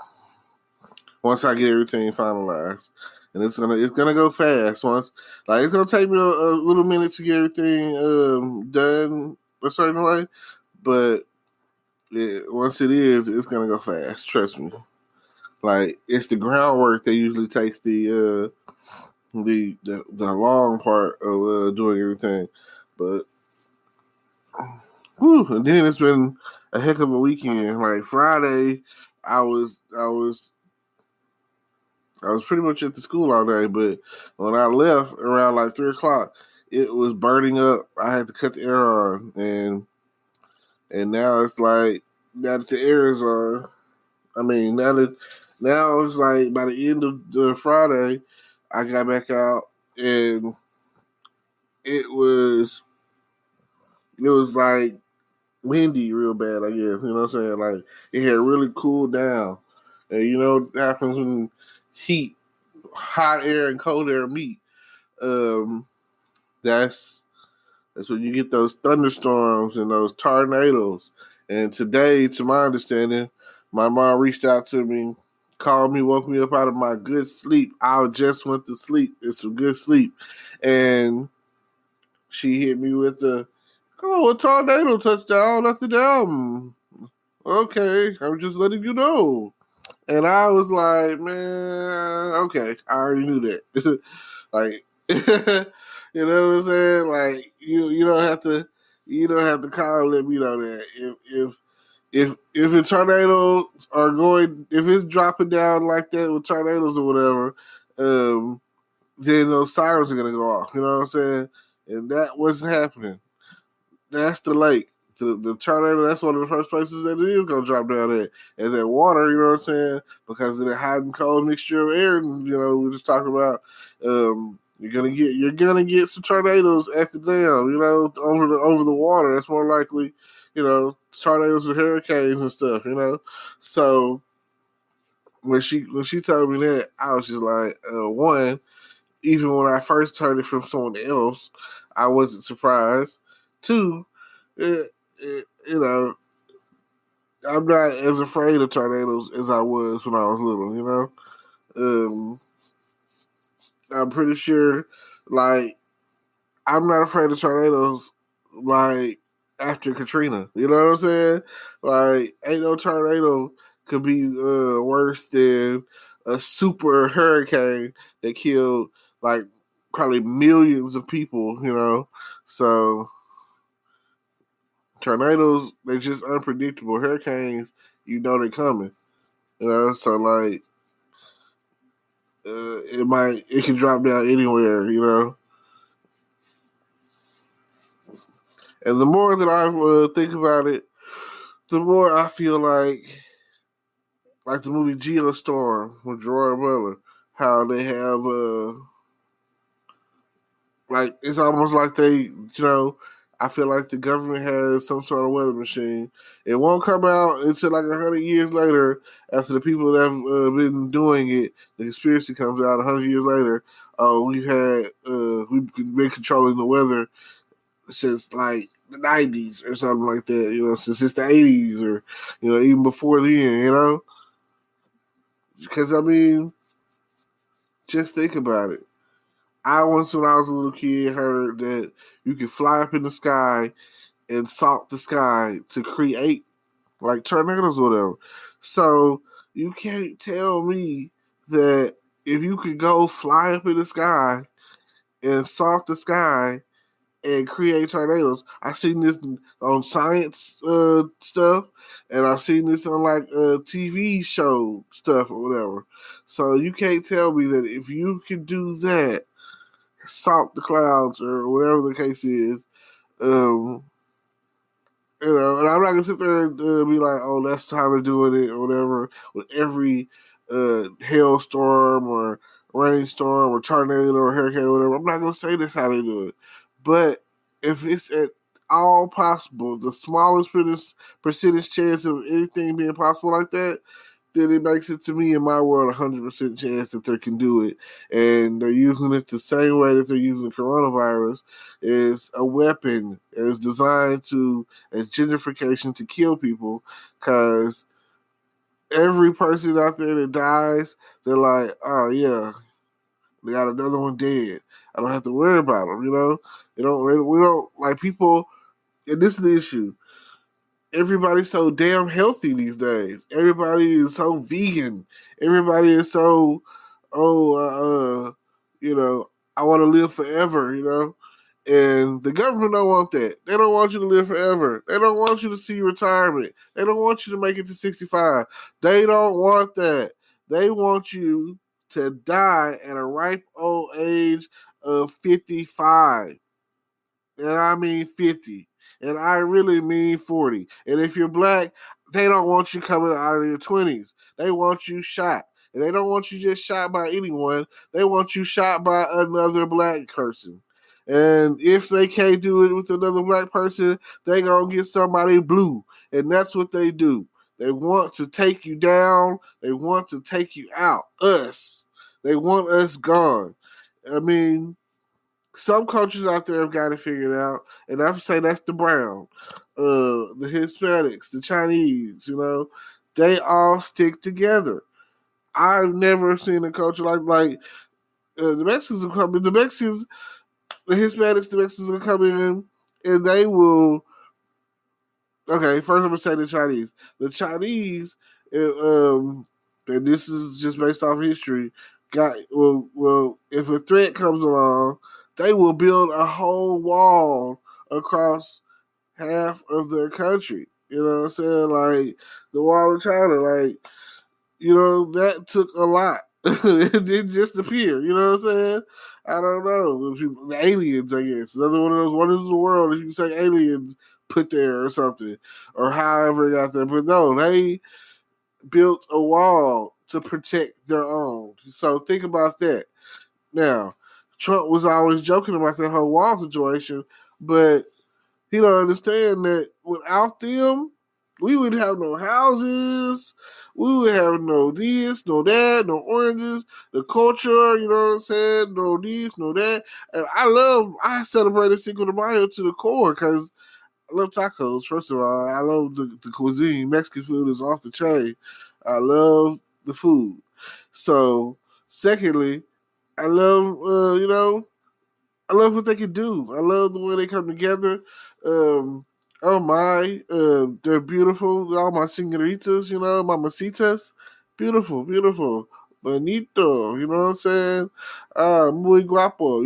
once I get everything finalized. And it's gonna go fast. It's gonna take me a little minute to get everything done a certain way, but once it is, it's gonna go fast. Trust me. Like it's the groundwork that usually takes the long part of doing everything, but and then it's been a heck of a weekend. Like Friday, I was pretty much at the school all day, but when I left around like 3:00, it was burning up. I had to cut the air on, and now it's like now that the air is on. I mean, now it's like by the end of the Friday, I got back out and it was like windy real bad, I guess. You know what I'm saying? Like it had really cooled down. And you know what happens when hot air and cold air meet. That's when you get those thunderstorms and those tornadoes. And today, to my understanding, my mom reached out to me, called me, woke me up out of my good sleep. I just went to sleep. It's some good sleep. And she hit me with a tornado touchdown at the dam. Okay, I'm just letting you know. And I was like, man, okay, I already knew that. Like, you know what I'm saying? Like, you don't have to call and let me know that. If the tornadoes are going, if it's dropping down like that with tornadoes or whatever, then those sirens are gonna go off. You know what I'm saying? And that wasn't happening. That's the lake. The tornado, that's one of the first places that it is going to drop down at. Is that water, you know what I'm saying? Because of the hot and cold mixture of air, we just talked about. You're gonna get some tornadoes at the dam, over the water. That's more likely, tornadoes and hurricanes and stuff, So when she told me that, I was just like, one, even when I first heard it from someone else, I wasn't surprised. Two, I'm not as afraid of tornadoes as I was when I was little, I'm pretty sure, like, I'm not afraid of tornadoes, like, after Katrina. You know what I'm saying? Like, ain't no tornado could be worse than a super hurricane that killed, like, probably millions of people. So, tornadoes, they're just unpredictable. Hurricanes, they're coming. So, like, it can drop down anywhere. And the more that I think about it, the more I feel like the movie Geostorm with Gerard Butler, how they have like, it's almost like I feel like the government has some sort of weather machine. It won't come out until like 100 years later, after the people that have been doing it, the conspiracy comes out 100 years later. We've been controlling the weather since like the 90s or something like that, since the 80s or, even before then, Because, I mean, just think about it. Once, when I was a little kid, heard that you could fly up in the sky and salt the sky to create, like, tornadoes or whatever. So, you can't tell me that if you could go fly up in the sky and salt the sky and create tornadoes. I've seen this on science stuff, and I've seen this on like TV show stuff or whatever. So you can't tell me that if you can do that, salt the clouds or whatever the case is, and I'm not gonna sit there and be like, oh, that's how they're doing it or whatever, with every hailstorm or rainstorm or tornado or hurricane or whatever. I'm not gonna say that's how they do it. But if it's at all possible, the smallest percentage chance of anything being possible like that, then it makes it, to me, in my world, 100% chance that they can do it. And they're using it the same way that they're using coronavirus, is a weapon. It's designed as gentrification to kill people, because every person out there that dies, they're like, oh yeah, they got another one dead. I don't have to worry about them, we don't, like, people, and this is the issue. Everybody's so damn healthy these days. Everybody is so vegan. Everybody is so, I want to live forever. And the government don't want that. They don't want you to live forever. They don't want you to see retirement. They don't want you to make it to 65. They don't want that. They want you to die at a ripe old age of 55. And I mean 50. And I really mean 40. And if you're black, they don't want you coming out of your 20s. They want you shot. And they don't want you just shot by anyone. They want you shot by another black person. And if they can't do it with another black person, they gonna get somebody blue. And that's what they do. They want to take you down. They want to take you out. Us. They want us gone. I mean, some cultures out there have got it figured out, and I would say that's the brown, the Hispanics, the Chinese. They all stick together. I've never seen a culture like the Mexicans will come in. The Mexicans, the Hispanics, the Mexicans will come in, and they will. Okay, first I'm gonna say the Chinese. The Chinese, and this is just based off history. If a threat comes along, they will build a whole wall across half of their country. You know what I'm saying? Like the wall of China, that took a lot. It didn't just appear. You know what I'm saying? I don't know. The aliens, I guess. Another one of those wonders of the world, if you can say aliens put there or something, or however it got there. But no, they built a wall to protect their own. So think about that. Now, Trump was always joking about that whole wall situation, but he don't understand that without them, we would have no houses, we would have no this, no that, no oranges, the culture, you know what I'm saying? No this, no that. And I celebrated Cinco de Mayo to the core because I love tacos, first of all. I love the cuisine. Mexican food is off the chain. I love the food. So, secondly, I love, I love what they can do. I love the way they come together. Um, oh my, they're beautiful. All my senoritas, my masitas, beautiful, beautiful, bonito. You know what I'm saying? Muy guapo.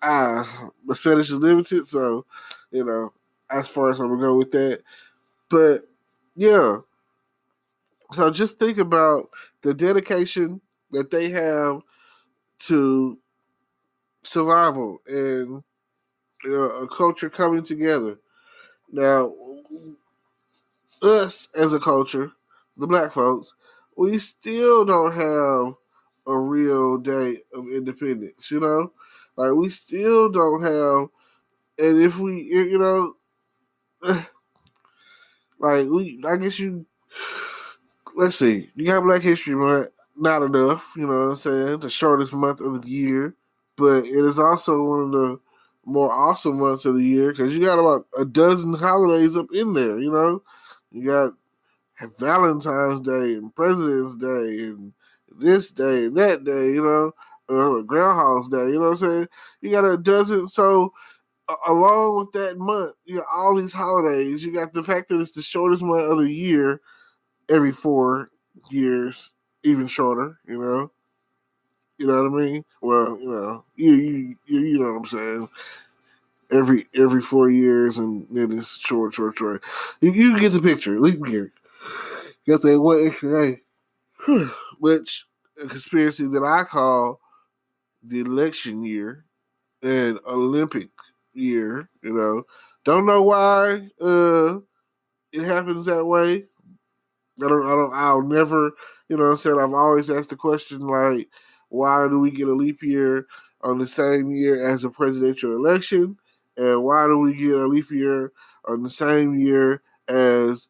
My Spanish is limited, so as far as I'm gonna go with that. But yeah, so just think about the dedication that they have to survival and a culture coming together. Now, us as a culture, the black folks, we still don't have a real day of independence. Like we still don't have, and if we, I guess let's see, you got Black History Month, not enough, you know what I'm saying? The shortest month of the year, but it is also one of the more awesome months of the year because you got about a dozen holidays up in there, You got Valentine's Day and President's Day and this day and that day, Groundhog's Day, you know what I'm saying? You got a dozen, so along with that month, you got all these holidays. You got the fact that it's the shortest month of the year, every 4 years, even shorter. You know what I mean? Well, you know what I'm saying. Every 4 years, and then it's short. You get the picture. Leap year. Got that one extra day, which a conspiracy that I call the election year and Olympic year. Don't know why it happens that way. I'll never, what I'm saying? I've always asked the question, like, why do we get a leap year on the same year as a presidential election? And why do we get a leap year on the same year as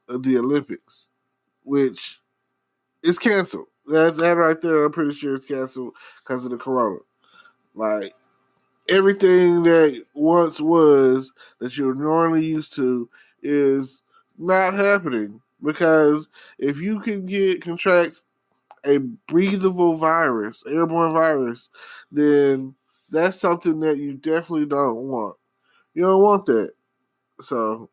the Olympics? Which is canceled. That right there, I'm pretty sure it's canceled because of the corona. Like, everything that once was that you're normally used to is not happening because if you can contract a breathable virus, airborne virus, then that's something that you definitely don't want. You don't want that. So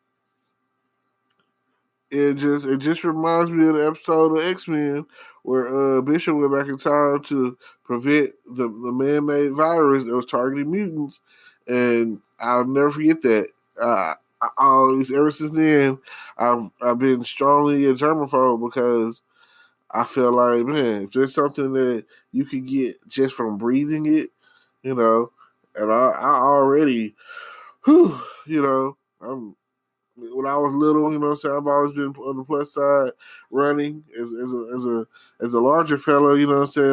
it just reminds me of the episode of X-Men where Bishop went back in time to prevent the man-made virus that was targeting mutants, and I'll never forget that. I always, ever since then, I've been strongly a germaphobe because I feel like, man, if there's something that you could get just from breathing it, and I already, I'm when I was little, I've always been on the plus side, running as a larger fellow,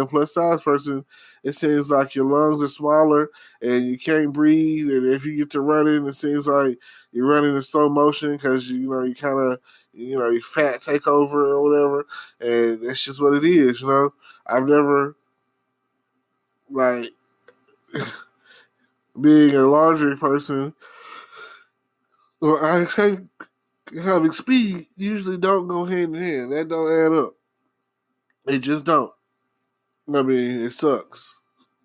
plus size person. It seems like your lungs are smaller and you can't breathe. And if you get to running, it seems like you're running in slow motion because you kind of your fat take over or whatever, and that's just what it is. I've never like being a larger person. Well, I think having speed usually don't go hand in hand. That don't add up. It just don't. I mean, it sucks.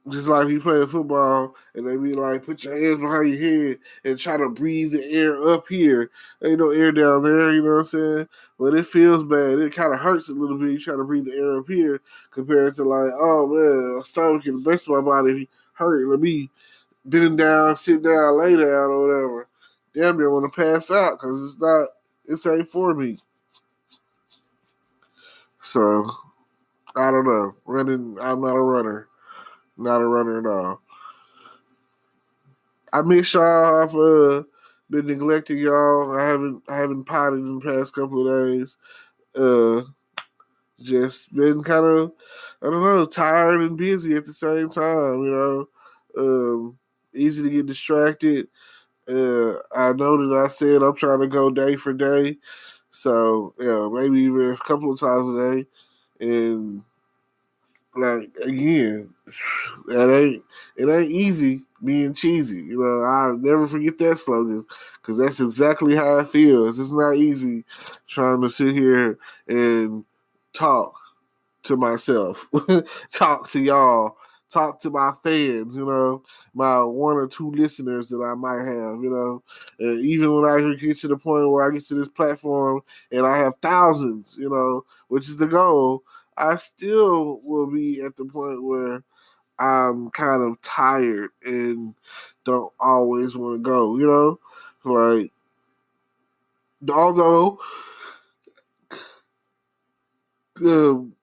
Just like you play football and they be like, put your hands behind your head and try to breathe the air up here. Ain't no air down there, you know what I'm saying? But it feels bad. It kind of hurts a little bit. You try to breathe the air up here compared to like, oh man, my stomach and the rest of my body hurt. Let me bend down, sit down, lay down, or whatever. Damn near want to pass out because it ain't for me. So, I don't know. Running, I'm not a runner. Not a runner at all. I miss y'all. I've been neglecting y'all. I haven't potted in the past couple of days. Just been kind of I don't know, tired and busy at the same time, easy to get distracted. I know that I said I'm trying to go day for day. So, yeah, maybe even a couple of times a day. And like again, it ain't easy being cheesy. I'll never forget that slogan because that's exactly how it feels. It's not easy trying to sit here and talk to myself, talk to y'all, talk to my fans, my one or two listeners that I might have, And even when I get to the point where I get to this platform and I have thousands, which is the goal, I still will be at the point where I'm kind of tired and don't always want to go, Like, although, um,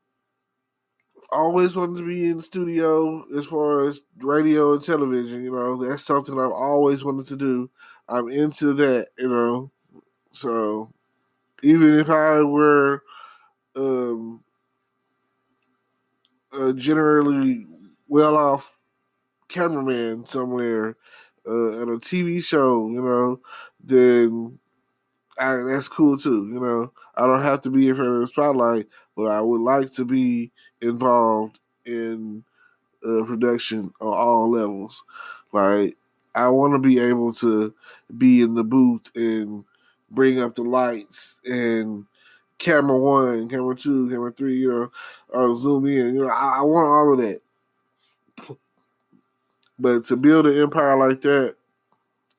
always wanted to be in the studio as far as radio and television, that's something I've always wanted to do. I'm into that, So even if I were um, a generally well off cameraman somewhere at a TV show, then that's cool too, I don't have to be in front of the spotlight, but I would like to be involved in production on all levels. Like, I want to be able to be in the booth and bring up the lights and camera one, camera two, camera three, or zoom in. I want all of that. But to build an empire like that,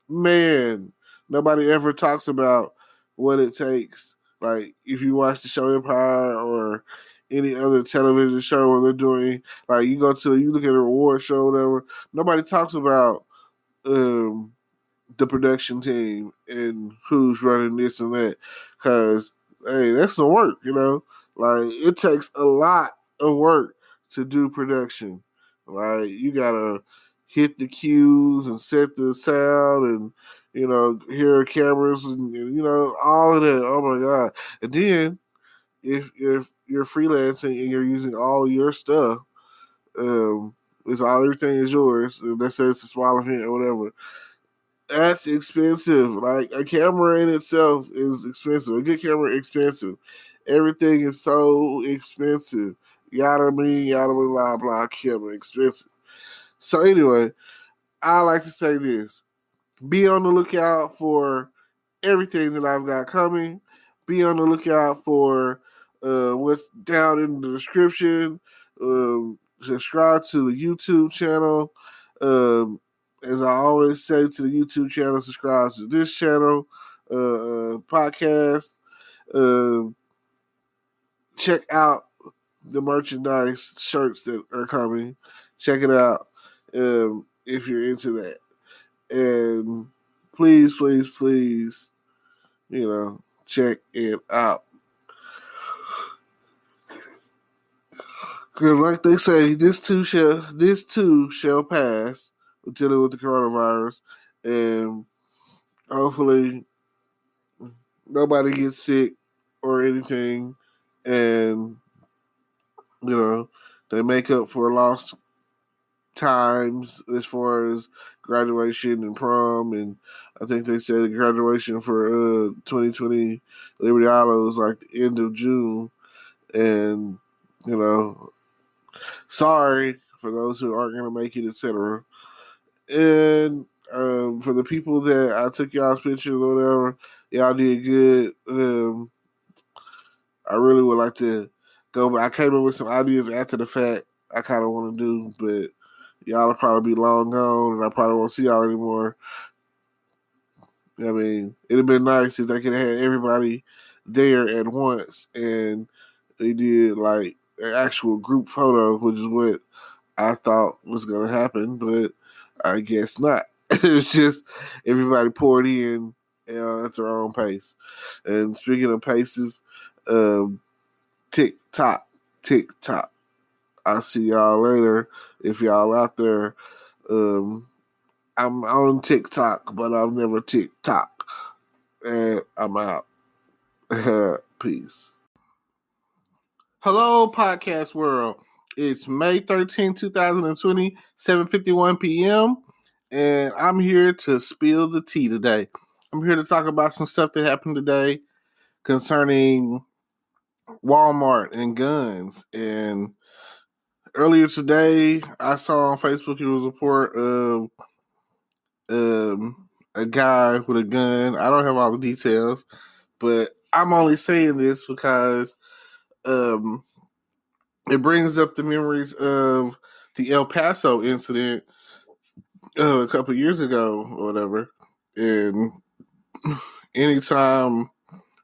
man, nobody ever talks about what it takes. Like, if you watch the show Empire or any other television show where they're doing, like, you look at a reward show, whatever, nobody talks about um, the production team and who's running this and that. Because, hey, that's some work, Like, it takes a lot of work to do production. Like, you got to hit the cues and set the sound and, hear cameras and all of that. Oh, my God. And then, if you're freelancing and you're using all your stuff, everything is yours. And let's say it's a small event or whatever, that's expensive. Like, a camera in itself is expensive. A good camera is expensive. Everything is so expensive. Yada blah blah. Camera expensive. So anyway, I like to say this: be on the lookout for everything that I've got coming. Be on the lookout for what's down in the description. Subscribe to the YouTube channel. As I always say to the YouTube channel, subscribe to this channel, podcast. Check out the merchandise shirts that are coming. Check it out if you're into that. And please, please, please, check it out. Because like they say, this too shall pass. We're dealing with the coronavirus, and hopefully nobody gets sick or anything, and they make up for lost times as far as graduation and prom. And I think they said graduation for 2020 Liberty Island was like the end of June, and sorry for those who aren't going to make it, etc. And for the people that I took y'all's pictures or whatever, y'all did good. I really would like to go back. I came up with some ideas after the fact I kind of want to do, but y'all will probably be long gone, and I probably won't see y'all anymore. I mean, it'd have been nice if they could have had everybody there at once, and they did like an actual group photo, which is what I thought was going to happen, but I guess not. It's just everybody poured in at their own pace. And speaking of paces, tick tock. I'll see y'all later if y'all out there. I'm on TikTok, but I've never TikTok. And I'm out. Peace. Hello, podcast world. It's May 13, 2020, 7:51 p.m. And I'm here to spill the tea today. I'm here to talk about some stuff that happened today concerning Walmart and guns. And earlier today, I saw on Facebook it was a report of a guy with a gun. I don't have all the details, but I'm only saying this because it brings up the memories of the El Paso incident a couple years ago or whatever. And anytime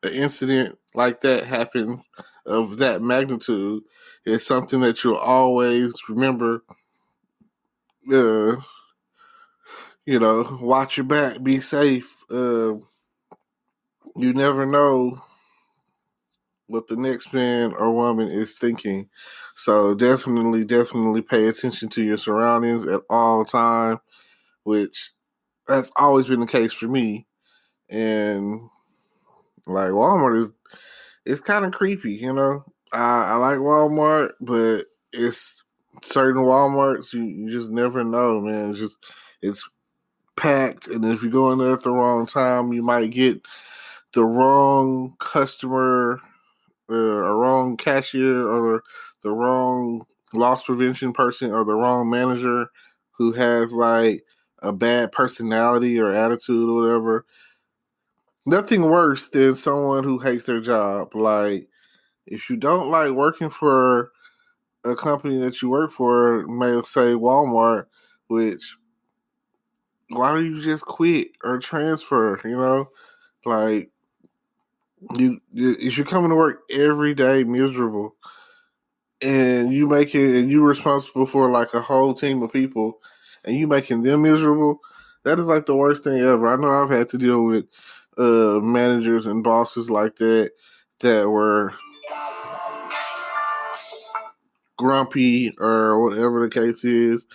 an incident like that happens of that magnitude, it's something that you'll always remember. Uh, watch your back, be safe. You never know what the next man or woman is thinking. So definitely pay attention to your surroundings at all time, which that's always been the case for me. And like Walmart it's kind of creepy, I like Walmart, but it's certain Walmarts you just never know, man. It's packed, and if you go in there at the wrong time, you might get the wrong customer, a wrong cashier, or the wrong loss prevention person, or the wrong manager who has like a bad personality or attitude or whatever. Nothing worse than someone who hates their job. Like, if you don't like working for a company that you work for, may say Walmart, which why don't you just quit or transfer? Like if you're coming to work every day miserable, and you're responsible for like a whole team of people, and you making them miserable, that is like the worst thing ever. I know I've had to deal with managers and bosses like that were grumpy or whatever the case is,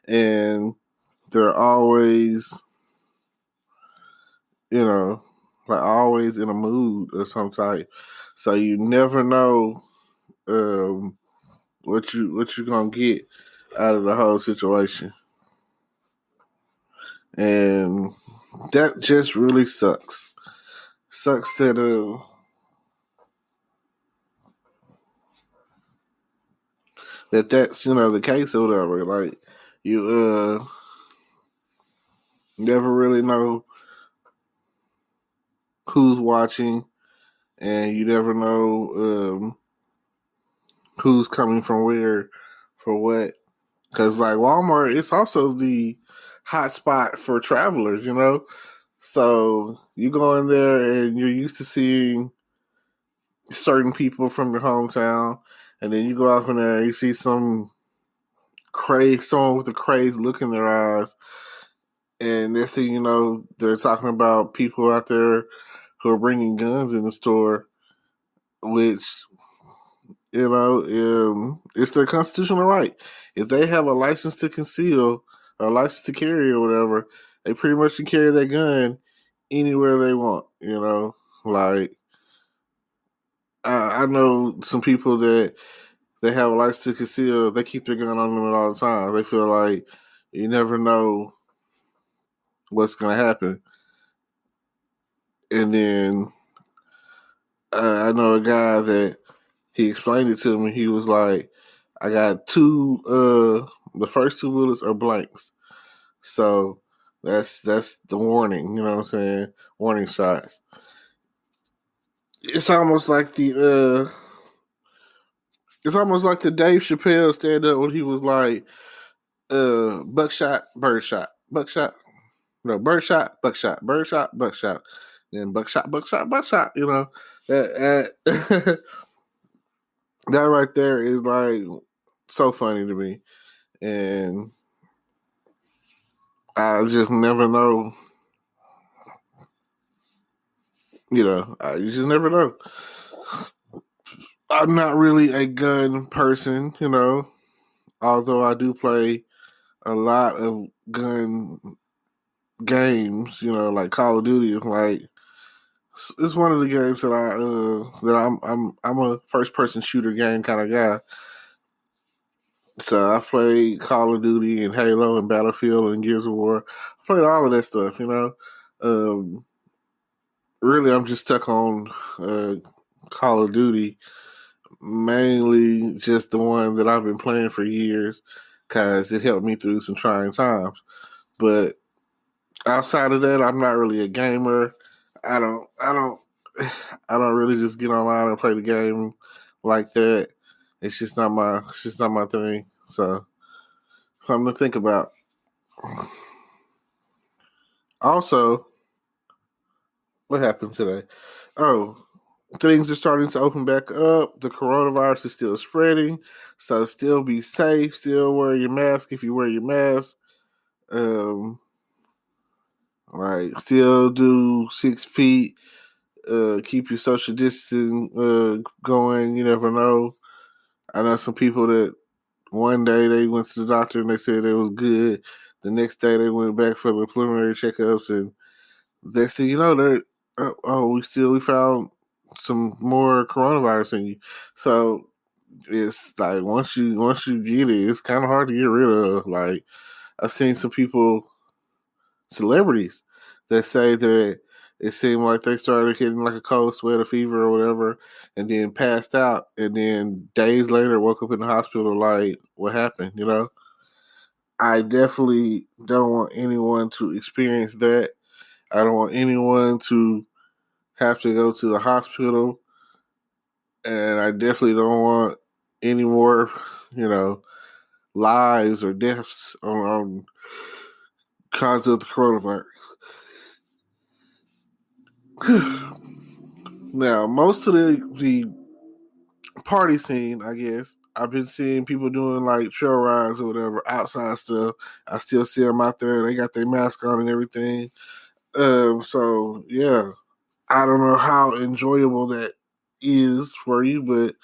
and they're always, like always in a mood of some type. So you never know what you're gonna get out of the whole situation, and that just really sucks. Sucks that's the case or whatever. Like, you never really know who's watching, and you never know who's coming from where for what. Because like Walmart, it's also the hot spot for travelers, So you go in there and you're used to seeing certain people from your hometown, and then you go out in there and you see someone with a crazed look in their eyes, and next thing you know, they're talking about people out there who are bringing guns in the store, which it's their constitutional right. If they have a license to conceal or a license to carry or whatever, they pretty much can carry that gun anywhere they want. Like, I know some people that they have a license to conceal. They keep their gun on them at all the time. They feel like you never know what's going to happen. And then I know a guy that he explained it to me. He was like, I got two, the first two bullets are blanks. So that's the warning, you know what I'm saying? Warning shots. It's almost like the Dave Chappelle stand up when he was like, buckshot, birdshot, buckshot, no, birdshot, buckshot, birdshot, buckshot, then buckshot, buckshot, buckshot. That that right there is like so funny to me, and I just never know. You just never know. I'm not really a gun person, although I do play a lot of gun games, like Call of Duty. Like, it's one of the games that I'm a first person shooter game kind of guy. So I played Call of Duty and Halo and Battlefield and Gears of War. I played all of that stuff, you know. Really, I'm just stuck on Call of Duty, mainly just the one that I've been playing for years because it helped me through some trying times. But outside of that, I'm not really a gamer. I don't, I don't really just get online and play the game like that. It's just not my thing. So something to think about. Also, what happened today? Oh, things are starting to open back up. The coronavirus is still spreading, so still be safe. Still wear your mask if you wear your mask. Um, still do 6 feet. Keep your social distancing going. You never know. I know some people that one day they went to the doctor and they said it was good. The next day they went back for the preliminary checkups, and they said, you know, they we found some more coronavirus in you. So it's like once you get it, it's kind of hard to get rid of. Like I've seen some people, celebrities, that say that it seemed like they started getting like a cold sweat, a fever, or whatever, and then passed out, and then days later woke up in the hospital. Like, what happened? You know, I definitely don't want anyone to experience that. I don't want anyone to have to go to the hospital, and I definitely don't want any more, you know, lives or deaths on cause of the coronavirus. Now, most of the party scene, I guess, I've been seeing people doing like trail rides or whatever, outside stuff. I still see them out there. They got their mask on and everything. So yeah, I don't know how enjoyable that is for you, but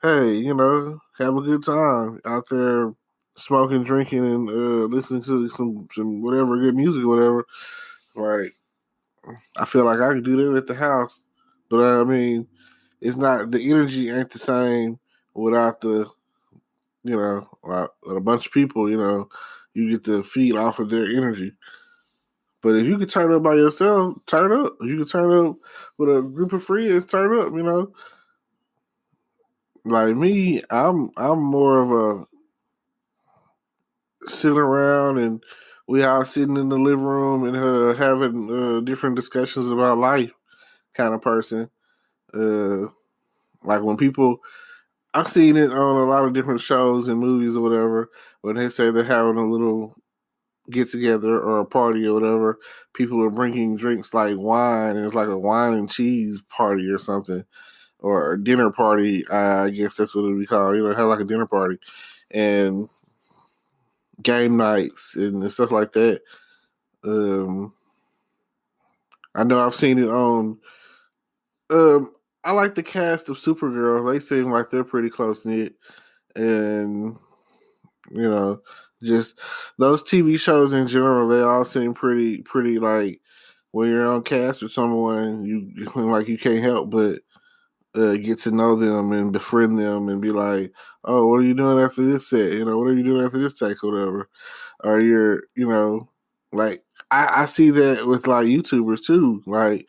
hey, you know, have a good time out there smoking, drinking, and listening to some whatever good music or whatever. Like, I feel like I could do that at the house, but I mean, it's not, the energy ain't the same without the, you know, with a bunch of people. You know, you get to feed off of their energy. But if you could turn up by yourself, turn up. If you could turn up with a group of friends, turn up. You know, like me, I'm more of a sit around and we all sitting in the living room and having different discussions about life kind of person. Uh, like when people, I've seen it on a lot of different shows and movies or whatever, when they say they're having a little get together or a party or whatever, people are bringing drinks like wine, and it's like a wine and cheese party or something, or a dinner party. I guess that's what it would be called. You know, have like a dinner party and game nights and stuff like that. Um, I know I've seen it on. I like the cast of Supergirl. They seem like they're pretty close knit, and you know, just those TV shows in general. They all seem pretty like when you're on cast with someone, you like you can't help but get to know them and befriend them and be like, oh, what are you doing after this set? You know, what are you doing after this take or whatever? Or you're, you know, like I see that with like YouTubers too. Like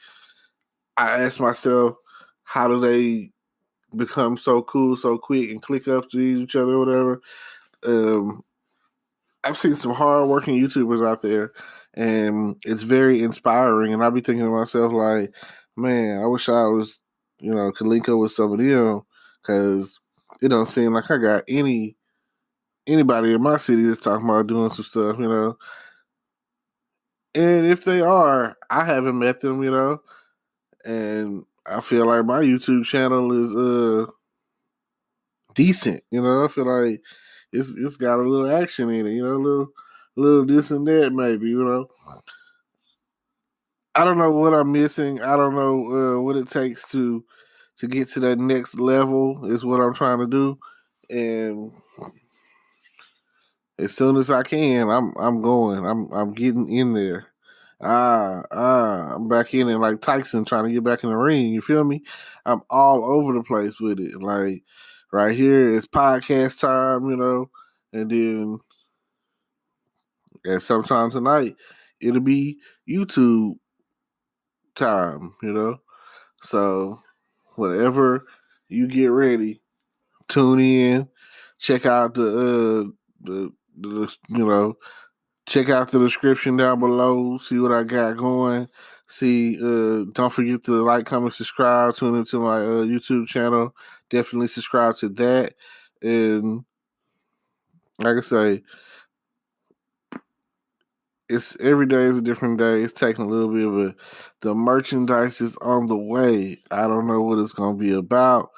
I ask myself, how do they become so cool so quick and click up to each other or whatever? Um, I've seen some hardworking YouTubers out there, and it's very inspiring. And I'll be thinking to myself, like, man, I wish I was, you know, could link up with some of them, because it don't seem like I got anybody in my city that's talking about doing some stuff, you know. And if they are, I haven't met them, you know. And I feel like my YouTube channel is decent, you know. I feel like it's got a little action in it, you know, a little this and that maybe, you know. I don't know what I'm missing. I don't know what it takes to get to that next level is what I'm trying to do, and as soon as I can, I'm going. I'm getting in there. I'm back in it like Tyson trying to get back in the ring. You feel me? I'm all over the place with it. Like right here, it's podcast time. You know, And then at sometime tonight, it'll be YouTube time, So whatever you get ready, tune in, check out check out the description down below, see what I got going. See, don't forget to like, comment, subscribe, tune into my YouTube channel. Definitely subscribe to that. And like I say, it's every day is a different day. It's taking a little bit, but the merchandise is on the way. I don't know what it's gonna be about.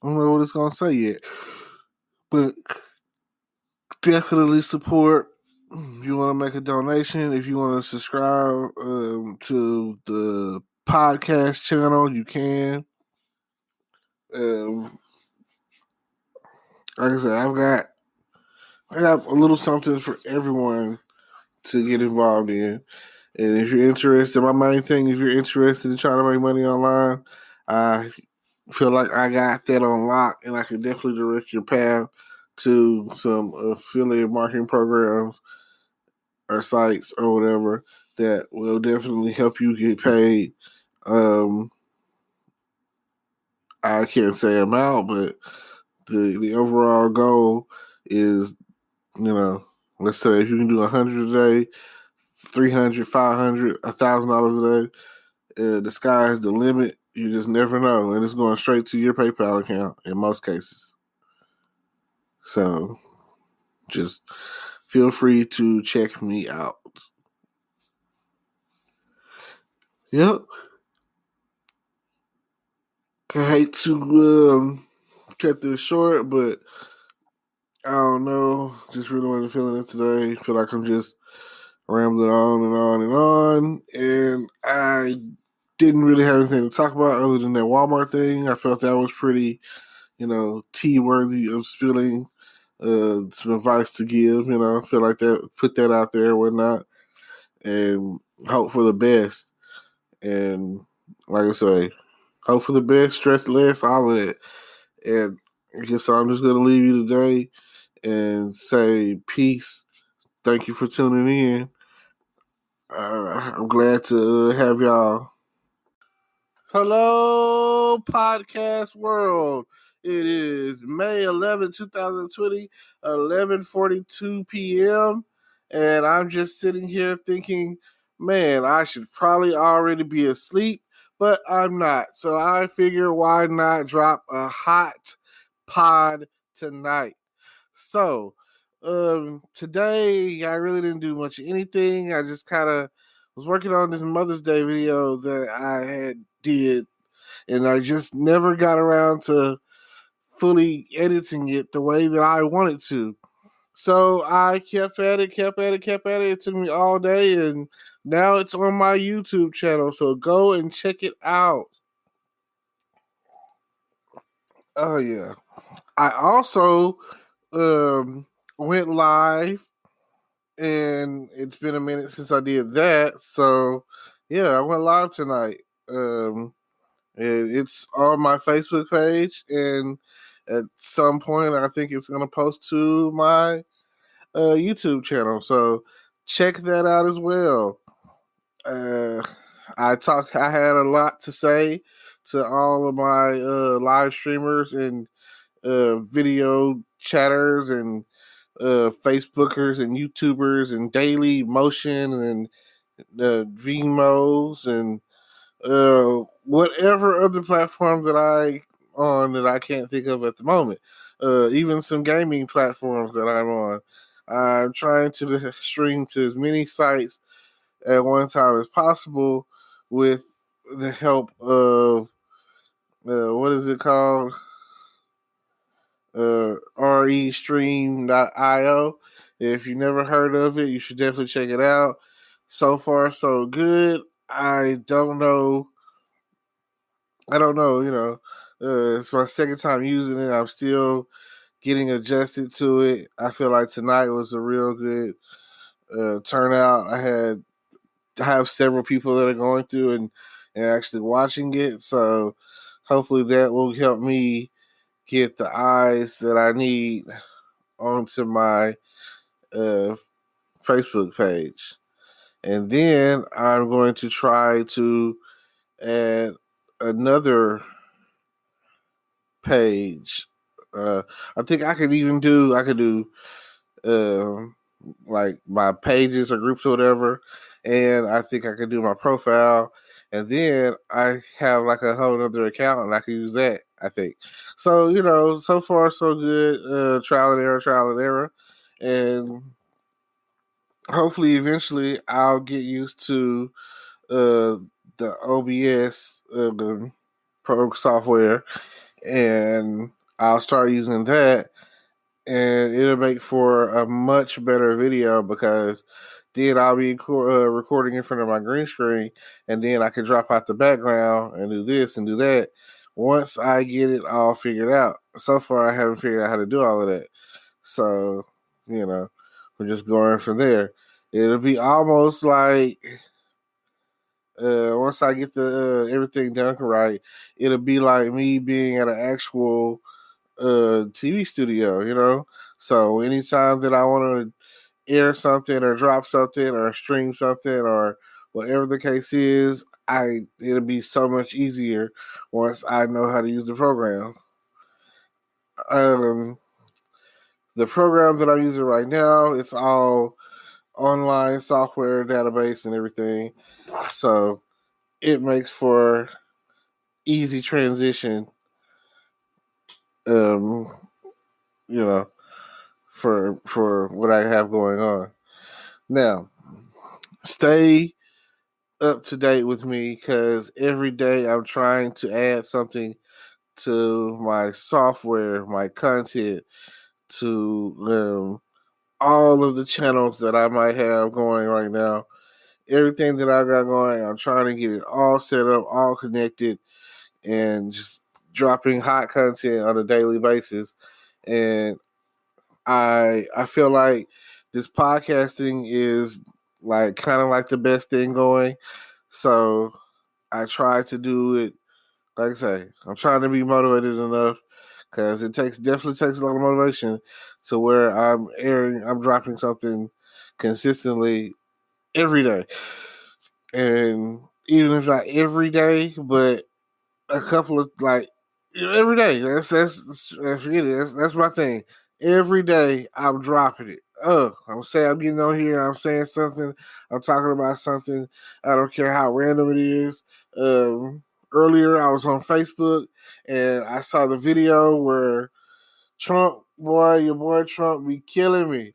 I don't know what it's gonna say yet. But definitely support. If you want to make a donation, if you want to subscribe to the podcast channel, you can. Like I said, I got a little something for everyone to get involved in. And if you're interested, my main thing, if you're interested in trying to make money online, I feel like I got that on lock, and I can definitely direct your path to some affiliate marketing programs or sites or whatever that will definitely help you get paid. I can't say amount, but the overall goal is, let's say if you can do 100 a day, 300, 500, $1,000 a day, the sky is the limit. You just never know, and it's going straight to your PayPal account in most cases. So, just feel free to check me out. Yep. I hate to cut this short, but I don't know. Just really wasn't feeling it today. Feel like I'm just rambling on and on and on, and I didn't really have anything to talk about other than that Walmart thing. I felt that was pretty, tea worthy of spilling. Some advice to give. I feel like that, put that out there, whatnot, and hope for the best. And like I say, hope for the best, stress less, all of that. And I guess I'm just gonna leave you today and say peace. Thank you for tuning in. I'm glad to have y'all. Hello, podcast world. It is May 11, 2020, 11:42 p.m. And I'm just sitting here thinking, man, I should probably already be asleep, but I'm not. So I figure why not drop a hot pod tonight. So, today I really didn't do much of anything. I just kind of was working on this Mother's Day video that I had did, and I just never got around to fully editing it the way that I wanted to. So I kept at it. It took me all day, and now it's on my YouTube channel. So go and check it out. Oh yeah. I also went live, and it's been a minute since I did that. So yeah, I went live tonight. And it's on my Facebook page, and at some point I think it's going to post to my YouTube channel. So check that out as well. I had a lot to say to all of my live streamers and video chatters and Facebookers and YouTubers and Daily Motion and Vimos and whatever other platform that I can't think of at the moment. Even some gaming platforms that I'm on. I'm trying to stream to as many sites at one time as possible with the help of what is it called? restream.io. If you never heard of it, you should definitely check it out. So far, so good. I don't know, it's my second time using it. I'm still getting adjusted to it. I feel like tonight was a real good turnout. I have several people that are going through and actually watching it. So hopefully that will help me get the eyes that I need onto my Facebook page. And then I'm going to try to add another page. I think I could do like my pages or groups or whatever, and I think I could do my profile, and then I have like a whole other account and I can use that. I think so. So far so good. Trial and error, and hopefully eventually I'll get used to the OBS pro software, and I'll start using that, and it'll make for a much better video because then I'll be recording in front of my green screen, and then I can drop out the background and do this and do that once I get it all figured out. So far, I haven't figured out how to do all of that. So, we're just going from there. It'll be almost like once I get the everything done right, it'll be like me being at an actual TV studio. So anytime that I want to air something or drop something or stream something or whatever the case is, it'll be so much easier once I know how to use the program. Um, the program that I'm using right now, it's all online software database and everything. So it makes for easy transition. Um, you know, for what I have going on. Now, stay up to date with me because every day I'm trying to add something to my software, my content, to all of the channels that I might have going right now. Everything that I got going, I'm trying to get it all set up, all connected, and just dropping hot content on a daily basis. And I feel like this podcasting is like kind of like the best thing going. So I try to do it. Like I say, I'm trying to be motivated enough because it definitely takes a lot of motivation to where I'm dropping something consistently every day, and even if not every day, but a couple of like every day. That's forget it. That's my thing. Every day I'm dropping it. I'm saying I'm getting on here. I'm saying something. I'm talking about something. I don't care how random it is. Earlier I was on Facebook and I saw the video where your boy Trump be killing me.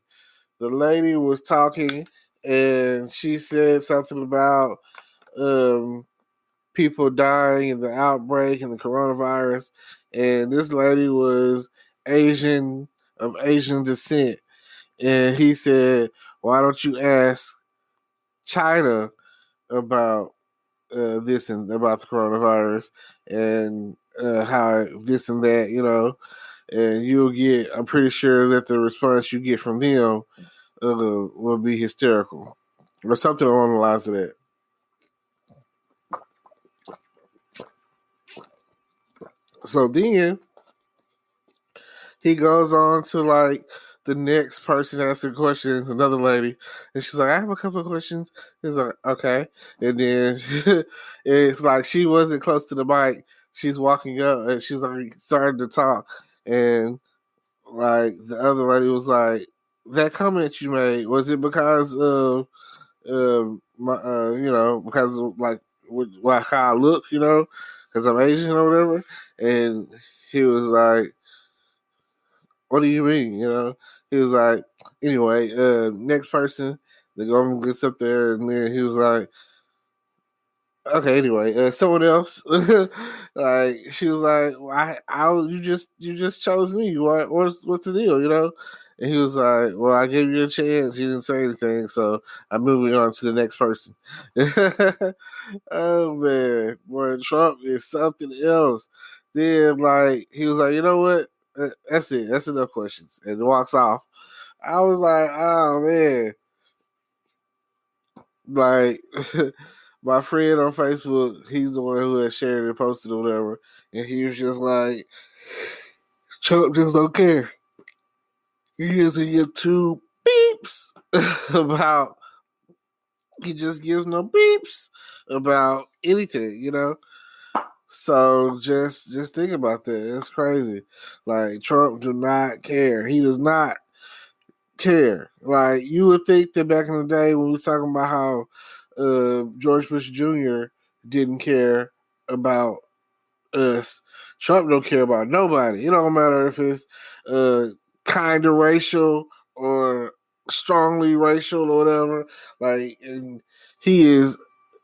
The lady was talking and she said something about people dying in the outbreak and the coronavirus. And this lady was of Asian descent. And he said, why don't you ask China about this and about the coronavirus and how this and that, and I'm pretty sure that the response you get from them will be hysterical or something along the lines of that. So then he goes on to like the next person asking questions, another lady, and she's like, I have a couple of questions. He's like, okay. And then it's like she wasn't close to the mic. She's walking up and she's like starting to talk. And like the other lady was like, that comment you made, was it because of because of like how I look, because I'm Asian or whatever? And he was like, what do you mean? He was like, anyway, next person, the government gets up there, and then he was like, okay, anyway, someone else, like she was like, well, you just chose me. What's the deal? And he was like, well, I gave you a chance. You didn't say anything, so I'm moving on to the next person. Oh man, boy, Trump is something else. Then like he was like, you know what? That's it. That's enough questions, and walks off. I was like, oh man, like my friend on Facebook, he's the one who had shared it, posted or whatever, and he was just like, Trump just don't care. He doesn't give two beeps about. He just gives no beeps about anything, you know. So just think about that. It's crazy. Like Trump do not care. He does not care. Like you would think that back in the day when we was talking about how George Bush Jr. didn't care about us. Trump don't care about nobody. It don't matter if it's uh, kind of racial or strongly racial or whatever. Like, and he is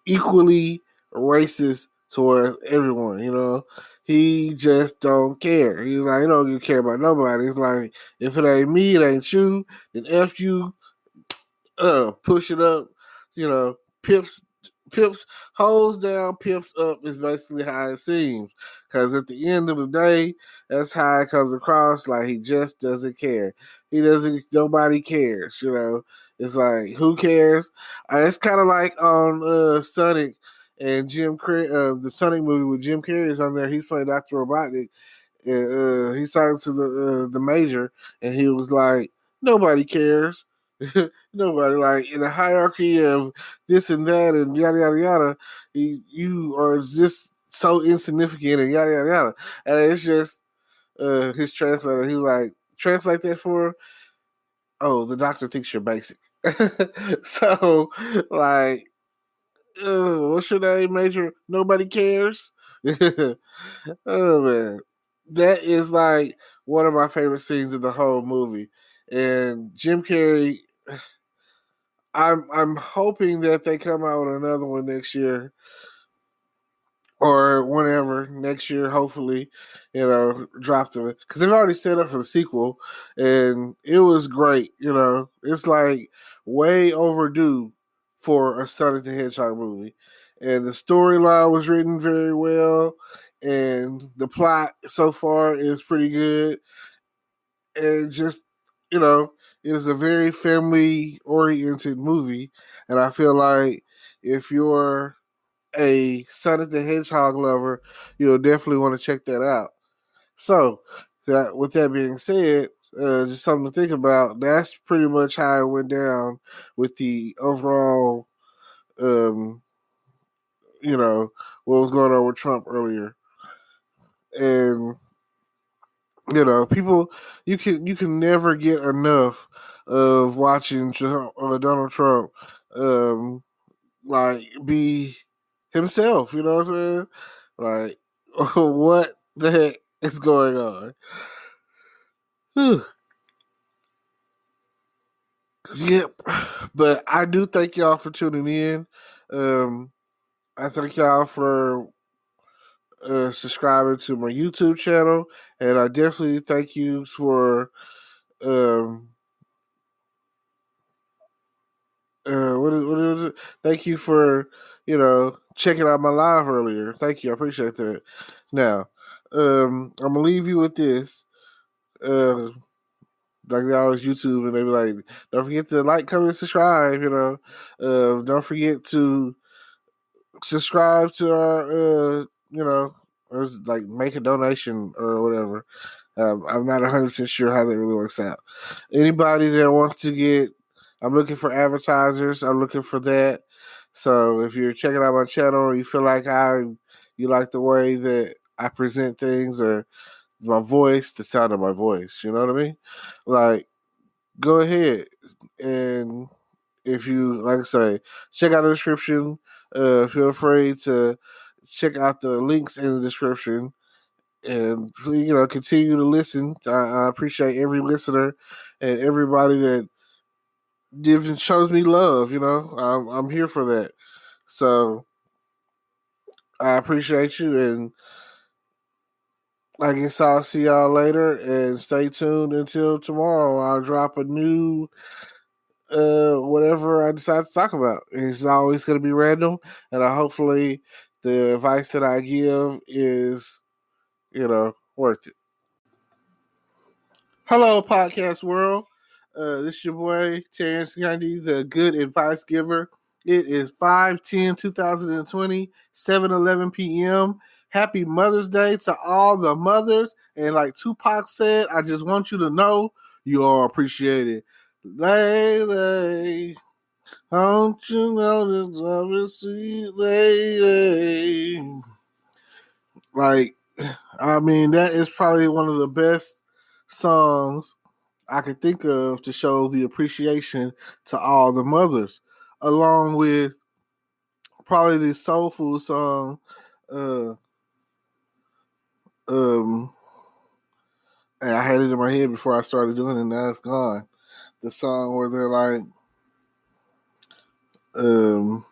equally racist toward everyone. You know, he just don't care. He's like, he don't care about nobody. It's like, if it ain't me, it ain't you. Then f you, push it up. You know, pips holds down, pips up is basically how it seems. Because at the end of the day, that's how it comes across. Like he just doesn't care. He doesn't. Nobody cares. You know, it's like who cares? It's kind of like on Sonic and Jim Carrey. The Sonic movie with Jim Carrey is on there. He's playing Doctor Robotnik. And, he's talking to the major, and he was like, "Nobody cares." Nobody, like in the hierarchy of this and that and yada yada yada. You are just so insignificant and yada yada yada. And it's just his translator. He's like, translate that for. Oh, the doctor thinks you're basic. So, like, what's your name, Major? Nobody cares. Oh man, that is like one of my favorite scenes of the whole movie. And Jim Carrey, I'm hoping that they come out with another one next year or whenever next year. Hopefully, you know, drop them because they've already set up for the sequel, and it was great. You know, it's like way overdue for a Sonic the Hedgehog movie, and the storyline was written very well, and the plot so far is pretty good, and just you know it is a very family oriented movie, and I feel like if you're a Sonic the Hedgehog lover, you'll definitely want to check that out. So that with that being said, just something to think about. That's pretty much how it went down with the overall um, you know, what was going on with Trump earlier. And people, you can never get enough of watching Donald Trump, like be himself. You know what I'm saying? Like, what the heck is going on? Whew. Yep. But I do thank y'all for tuning in. I thank y'all for subscribing to my YouTube channel, and I definitely thank you for um, what is it? Thank you for checking out my live earlier. Thank you, I appreciate that. Now, I'm gonna leave you with this. Like they always YouTube, and they be like, "Don't forget to like, comment, subscribe." Don't forget to subscribe to our, or like make a donation or whatever. I'm not 100% sure how that really works out. Anybody that wants to I'm looking for advertisers. I'm looking for that. So if you're checking out my channel, or you feel like you like the way that I present things or my voice, the sound of my voice, you know what I mean? Like, go ahead and if you like I say, check out the description. Feel free to check out the links in the description and continue to listen. I appreciate every listener and everybody that gives and shows me love. I'm here for that. So I appreciate you, and I guess I'll see y'all later. And stay tuned until tomorrow. I'll drop a new whatever I decide to talk about. It's always going to be random, and hopefully the advice that I give is worth it. Hello, podcast world. This is your boy, Terrence Gandhi, the good advice giver. It is 5/10/2020, 7:11 p.m. Happy Mother's Day to all the mothers. And like Tupac said, I just want you to know You are appreciated. Lady, don't you know that love is sweet, lady? Like, I mean, that is probably one of the best songs I could think of to show the appreciation to all the mothers, along with probably the soul food song, uh, um, and I had it in my head before I started doing it, and now it's gone. The song where they're like, um,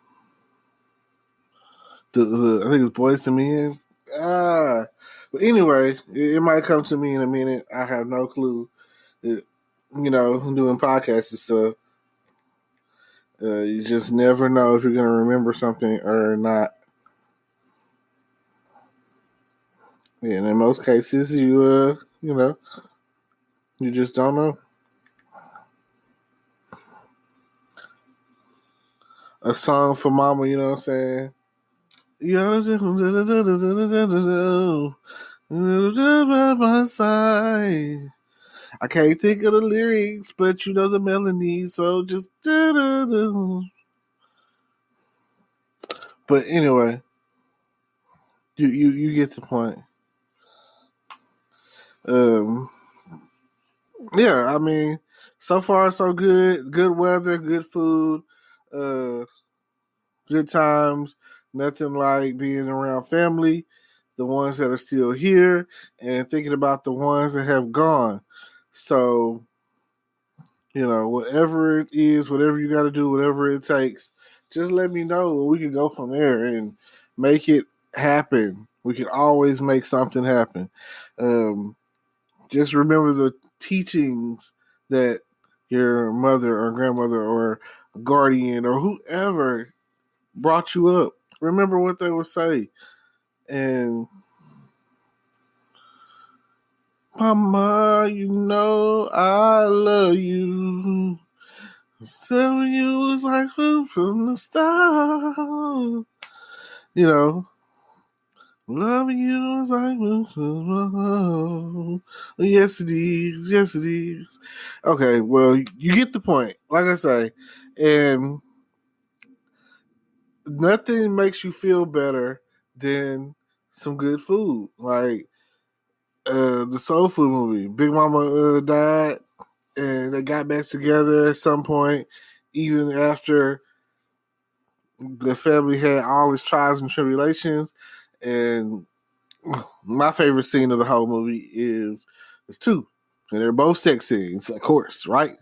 I think it's Boys to Men. But anyway, it might come to me in a minute. I have no clue. I'm doing podcasts and stuff. You just never know if you're going to remember something or not. And in most cases, you just don't know. A song for mama, you know what I'm saying? My side. I can't think of the lyrics, but you know the melody, so just. But anyway, you get the point. Yeah, I mean, so far so good. Good weather, good food, uh, good times. Nothing like being around family, the ones that are still here, and thinking about the ones that have gone. So, whatever it is, whatever you got to do, whatever it takes, just let me know, and we can go from there and make it happen. We can always make something happen. Just remember the teachings that your mother or grandmother or guardian or whoever brought you up. Remember what they would say. And Mama, you know I love you. Telling you was like food from the start. Loving you is like food from the yes it is, yes it is. Okay, well you get the point. Like I say, and nothing makes you feel better than some good food. Like the Soul Food movie. Big Mama died, and they got back together at some point, even after the family had all its trials and tribulations. And my favorite scene of the whole movie is two, and they're both sex scenes, of course, right?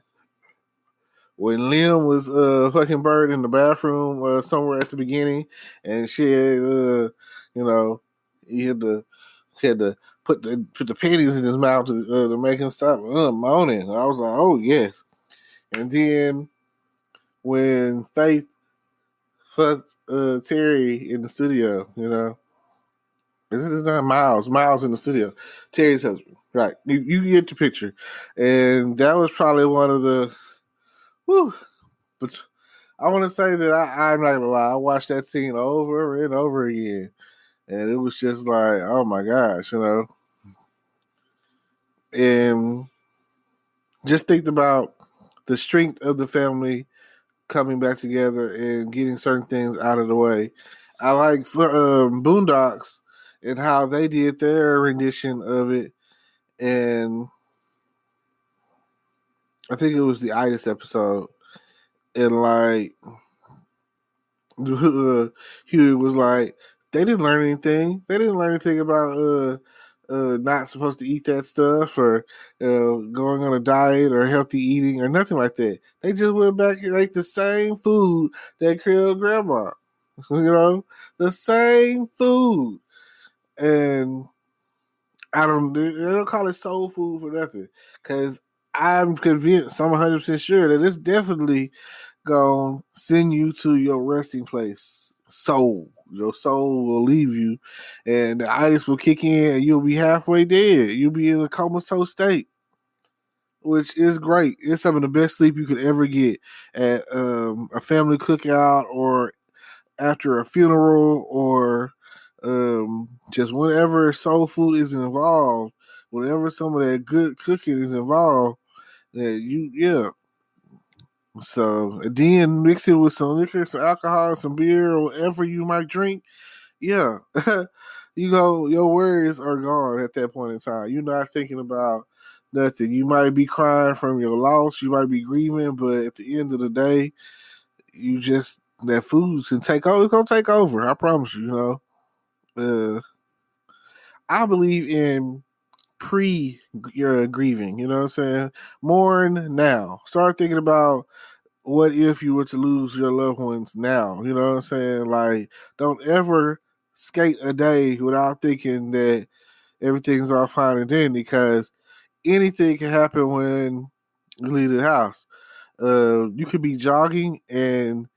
When Liam was fucking Bird in the bathroom somewhere at the beginning, and she had, he had to put the panties in his mouth to make him stop moaning. I was like, oh yes. And then when Faith fucked Terry in the studio, this is not Miles in the studio, Terry's husband, right? You get the picture, and that was probably one of the, whew, but I want to say that I'm not gonna lie. I watched that scene over and over again, and it was just like, oh my gosh, And just think about the strength of the family coming back together and getting certain things out of the way. I like Boondocks and how they did their rendition of it, and I think it was the Itis episode, and like Huey was like, they didn't learn anything. They didn't learn anything about not supposed to eat that stuff or going on a diet or healthy eating or nothing like that. They just went back and ate the same food that killed grandma. The same food. And they don't call it soul food for nothing. Because I'm convinced, I'm 100% sure that it's definitely gonna send you to your resting place. Your soul will leave you, and the itis will kick in, and you'll be halfway dead. You'll be in a comatose state, which is great. It's some of the best sleep you could ever get at a family cookout or after a funeral or just whenever soul food is involved. Whenever some of that good cooking is involved, Yeah. So then mix it with some liquor, some alcohol, some beer, or whatever you might drink. Yeah, you go. Your worries are gone at that point in time. You're not thinking about nothing. You might be crying from your loss. You might be grieving, but at the end of the day, you just that food's can take over. It's gonna take over. I promise you. I believe in pre your grieving. You know what I'm saying? Mourn now. Start thinking about what if you were to lose your loved ones now? You know what I'm saying? Like, don't ever skate a day without thinking that everything's all fine and dandy, because anything can happen when you leave the house. You could be jogging and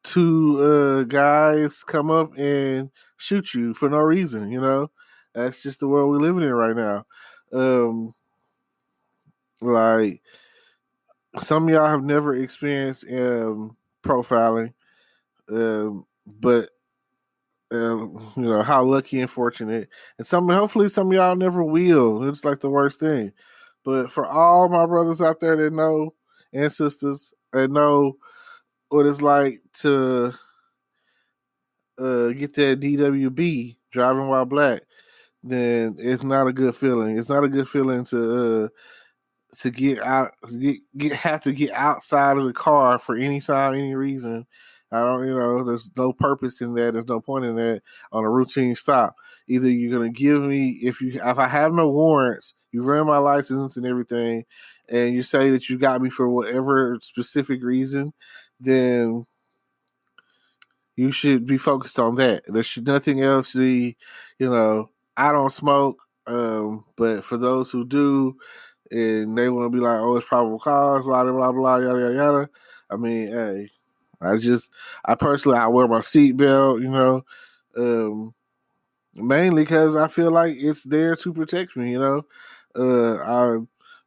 two guys come up and shoot you for no reason. That's just the world we're living in right now. Um, like, some of y'all have never experienced profiling, but how lucky and fortunate, and hopefully some of y'all never will. It's like the worst thing. But for all my brothers out there that know, and sisters that know what it's like to get that DWB, driving while black, then it's not a good feeling. It's not a good feeling to get out, have to get outside of the car for any time, any reason. I don't, there's no purpose in that. There's no point in that on a routine stop. Either you're gonna give me, if I have no warrants, you ran my license and everything, and you say that you got me for whatever specific reason, then you should be focused on that. There should nothing else be, I don't smoke, but for those who do, and they want to be like, oh, it's probable cause, blah, blah, blah, yada, yada, yada. I mean, hey, I personally, I wear my seatbelt, mainly because I feel like it's there to protect me,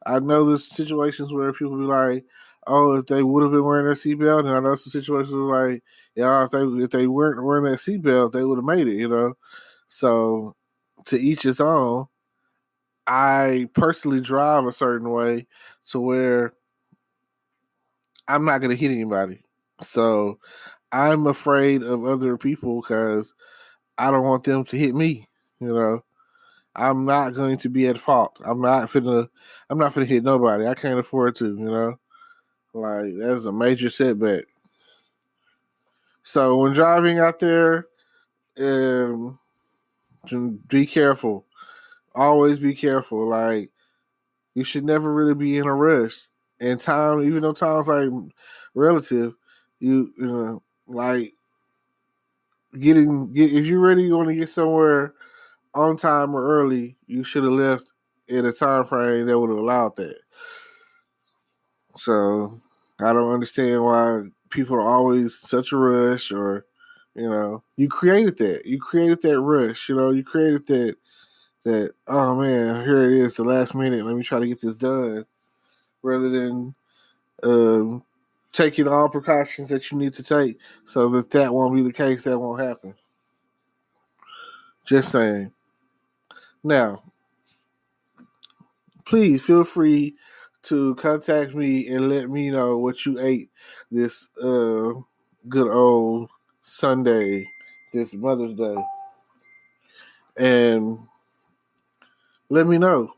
I know there's situations where people be like, oh, if they would have been wearing their seatbelt, and I know some situations where like, yeah, if they weren't wearing that seatbelt, they would have made it, So to each his own. I personally drive a certain way to where I'm not going to hit anybody. So I'm afraid of other people because I don't want them to hit me. I'm not going to be at fault. I'm not finna hit nobody. I can't afford to. Like, that's a major setback. So when driving out there, be careful. Always be careful. Like, you should never really be in a rush. And time, even though time's like relative, like if you're ready, you want to get somewhere on time or early, you should have left in a time frame that would have allowed that. So I don't understand why people are always such a rush, or you created that. You created that rush. You created that. Oh man, here it is, the last minute. Let me try to get this done, rather than taking all precautions that you need to take so that won't be the case. That won't happen. Just saying. Now, please feel free to contact me and let me know what you ate this good old Sunday, this Mother's Day, and let me know.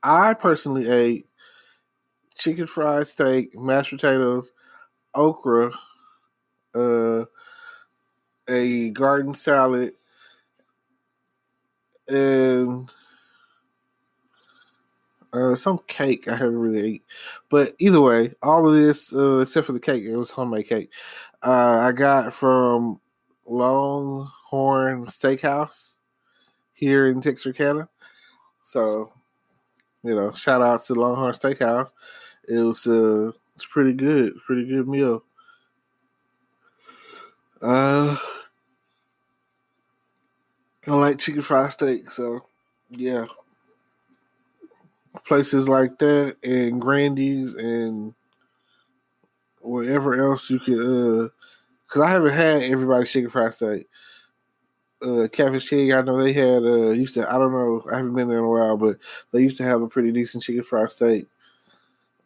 I personally ate chicken fried steak, mashed potatoes, okra, uh, a garden salad, and some cake I haven't really ate. But either way, all of this, except for the cake, it was homemade cake. I got from Longhorn Steakhouse here in Texarkana. So, shout out to Longhorn Steakhouse. It's pretty good. Pretty good meal. I like chicken fried steak, so yeah. Places like that and Grandy's and wherever else you could, because I haven't had everybody's chicken fried steak. Catfish King, I know they had used to. I don't know. I haven't been there in a while, but they used to have a pretty decent chicken fried steak.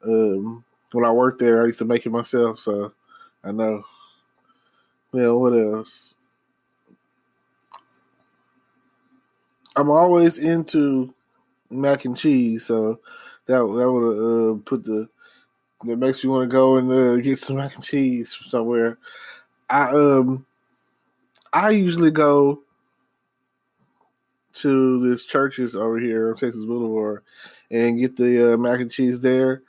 When I worked there, I used to make it myself, so I know. Yeah, what else? I'm always into mac and cheese, so that would put that makes me want to go and get some mac and cheese from somewhere. I I usually go to this churches over here on Texas Boulevard and get the mac and cheese there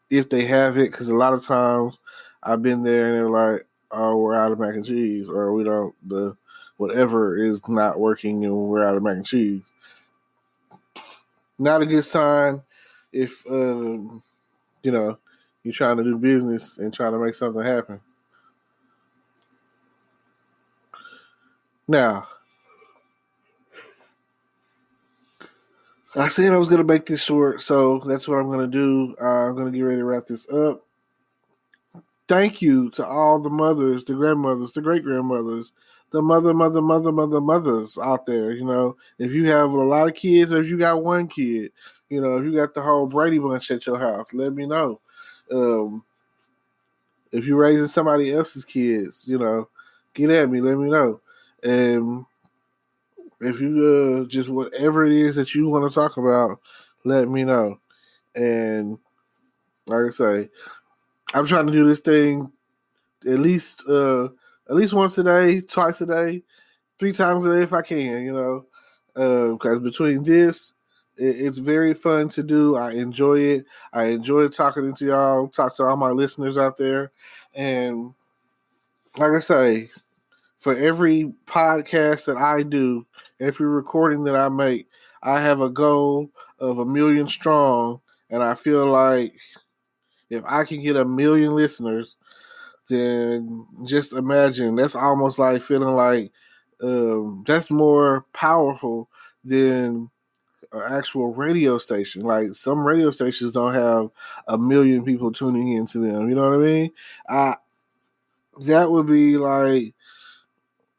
if they have it, because a lot of times I've been there and they're like, "Oh, we're out of mac and cheese," or "We don't the whatever is not working and we're out of mac and cheese." Not a good sign if you know you're trying to do business and trying to make something happen. Now, I said I was going to make this short, so that's what I'm going to do. I'm going to get ready to wrap this up. Thank you to all the mothers, the grandmothers, the great grandmothers, the mothers out there. You know, if you have a lot of kids or if you got one kid, you know, if you got the whole Brady Bunch at your house, let me know. Um, if you're raising somebody else's kids, you know, get at me, let me know. And if you just whatever it is that you want to talk about, let me know. And like I say, I'm trying to do this thing at least once a day, twice a day, 3 times a day if I can. You know, because between this, it's very fun to do. I enjoy it. I enjoy talking to y'all, talk to all my listeners out there, and like I say, for every podcast that I do, every recording that I make, I have a goal of 1 million strong, and I feel like if I can get 1 million listeners, then just imagine that's almost like feeling like that's more powerful than an actual radio station. Like some radio stations don't have 1 million people tuning into them. You know what I mean? I That would be like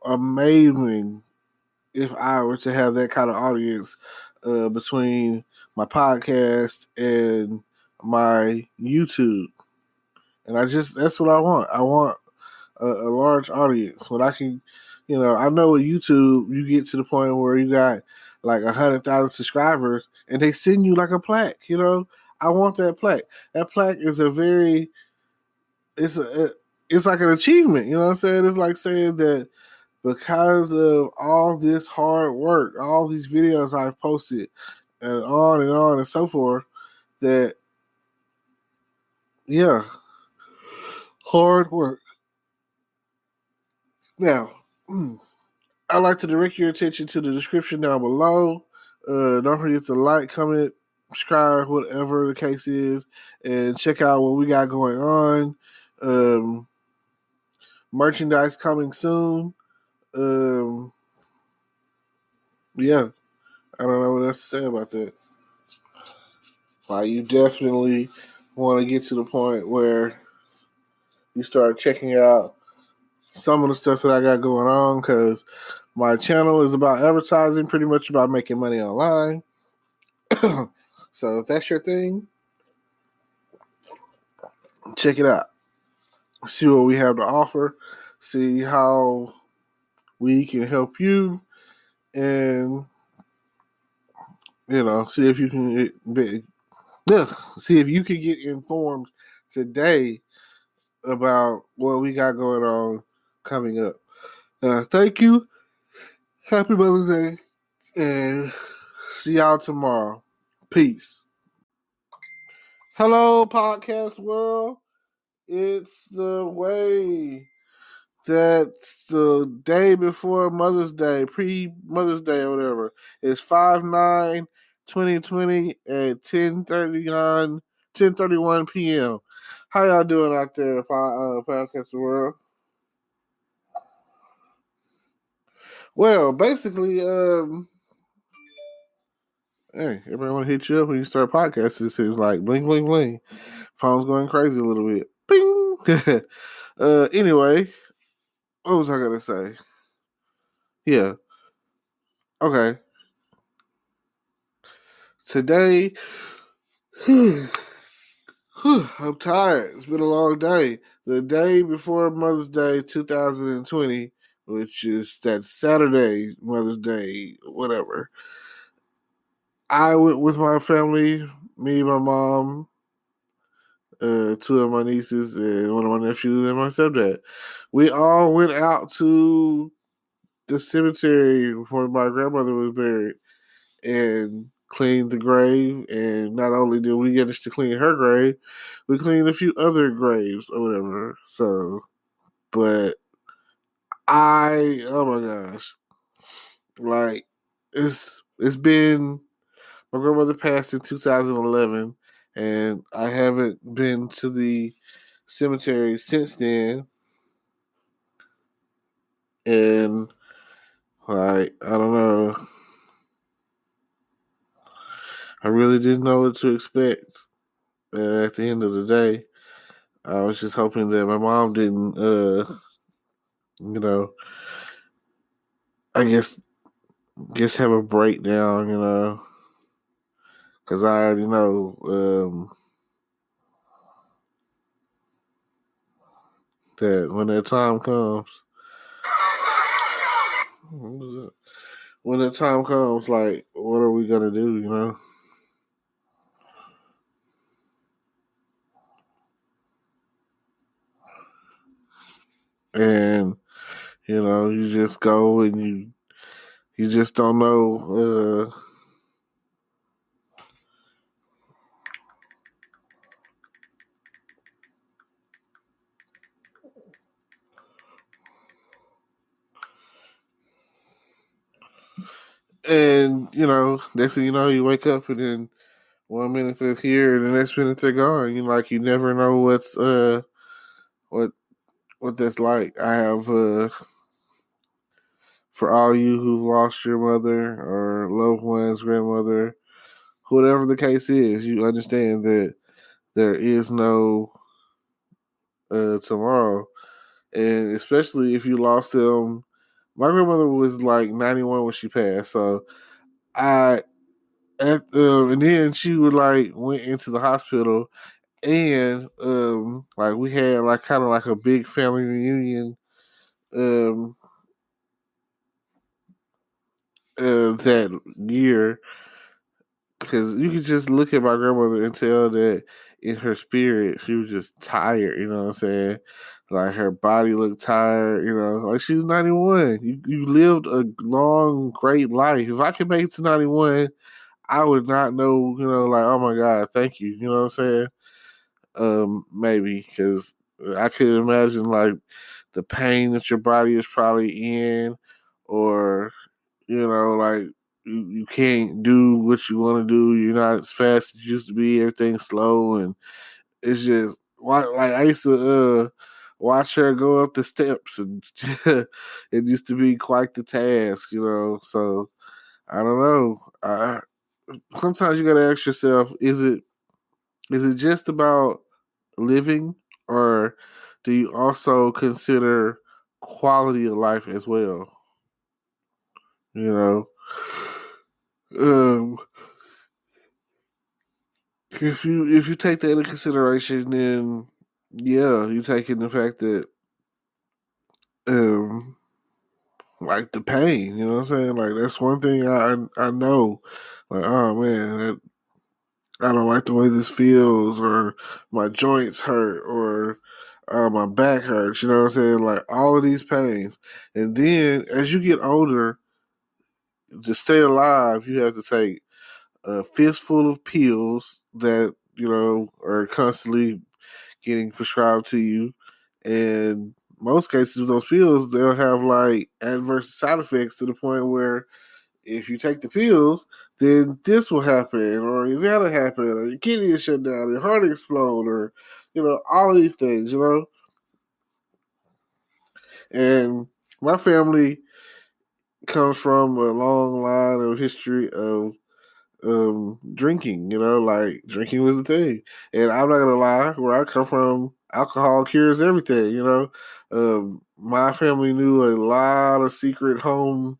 amazing if I were to have that kind of audience between my podcast and my YouTube. And that's what I want. I want a large audience. When I can, you know, I know with YouTube, you get to the point where you got like 100,000 subscribers and they send you like a plaque, you know. I want that plaque. That plaque is it's like an achievement, you know what I'm saying? It's like saying that because of all this hard work, all these videos I've posted, and on and so forth, that yeah, hard work. Now, I'd like to direct your attention to the description down below. Don't forget to like, comment, subscribe, whatever the case is, and check out what we got going on. Merchandise coming soon. Um, yeah, I don't know what else to say about that. Like, you definitely want to get to the point where you start checking out some of the stuff that I got going on, because my channel is about advertising, pretty much about making money online. So if that's your thing, check it out. See what we have to offer. See how we can help you, and you know, see if you can see if you can get informed today about what we got going on coming up. And I thank you. Happy Mother's Day, and see y'all tomorrow. Peace. Hello, podcast world. It's the way. That's the day before Mother's Day, pre-Mother's Day or whatever. It's 5/9/2020 at 10:31 p.m. How y'all doing out there, podcast world? Well, basically, hey, everybody want to hit you up when you start podcasting. It seems like bling, bling, bling. Phone's going crazy a little bit. Bing. Anyway, what was I gonna say? Yeah. Okay. Today, I'm tired. It's been a long day. The day before Mother's Day 2020, which is that Saturday, Mother's Day, whatever, I went with my family, me, my mom, two of my nieces, and one of my nephews, and my stepdad. We all went out to the cemetery where my grandmother was buried and cleaned the grave. And not only did we get to clean her grave, we cleaned a few other graves or whatever. So, but oh my gosh, like it's been my grandmother passed in 2011, and I haven't been to the cemetery since then. And like I don't know, I really didn't know what to expect. At the end of the day, I was just hoping that my mom didn't, you know, I guess have a breakdown, because I already know that when that time comes, when that time comes, like, what are we gonna do, And you just go and you just don't know. And next thing you know, you wake up and then 1 minute they're here, and the next minute they're gone. You never know what what that's like. I have for all you who've lost your mother or loved one's grandmother, whatever the case is, you understand that there is no tomorrow, and especially if you lost them. My grandmother was like 91 when she passed, so I and then she would like went into the hospital, and like we had like kind of like a big family reunion um that year, because you could just look at my grandmother and tell that in her spirit she was just tired. You know what I'm saying? Like her body looked tired. Like she was 91. You lived a long, great life. If I could make it to 91, I would not know. Like, oh my God, thank you. You know what I'm saying? Maybe because I could imagine like the pain that your body is probably in, or like you can't do what you want to do. You're not as fast as you used to be. Everything's slow, and it's just like I used to watch her go up the steps, and it used to be quite the task. So I don't know. Sometimes you got to ask yourself: is it just about living, or do you also consider quality of life as well? You know, um, if you take that into consideration, then yeah, you take in the fact that um, like the pain. You know what I'm saying? Like that's one thing I know. Like, oh man, I don't like the way this feels, or my joints hurt, or my back hurts. You know what I'm saying? Like all of these pains, and then as you get older, to stay alive, you have to take a fistful of pills that are constantly getting prescribed to you, and most cases with those pills, they'll have like adverse side effects to the point where if you take the pills, then this will happen, or that'll happen, or your kidney is shut down, your heart explode, or all these things, And my family comes from a long line of history of drinking. Like drinking was the thing, and I'm not gonna lie, where I come from, alcohol cures everything. My family knew a lot of secret home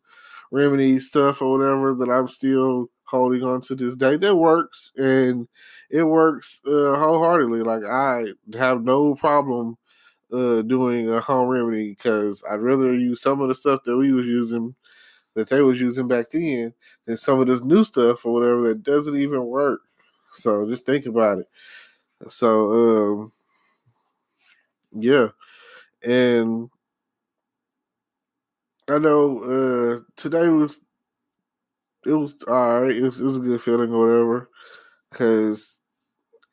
remedy stuff or whatever that I'm still holding on to this day. That works, and it works wholeheartedly. Like, I have no problem doing a home remedy because I'd rather use some of the stuff that we was using, that they was using back then, than some of this new stuff or whatever that doesn't even work. So just think about it. So yeah, and I know today was all right. It was a good feeling or whatever, because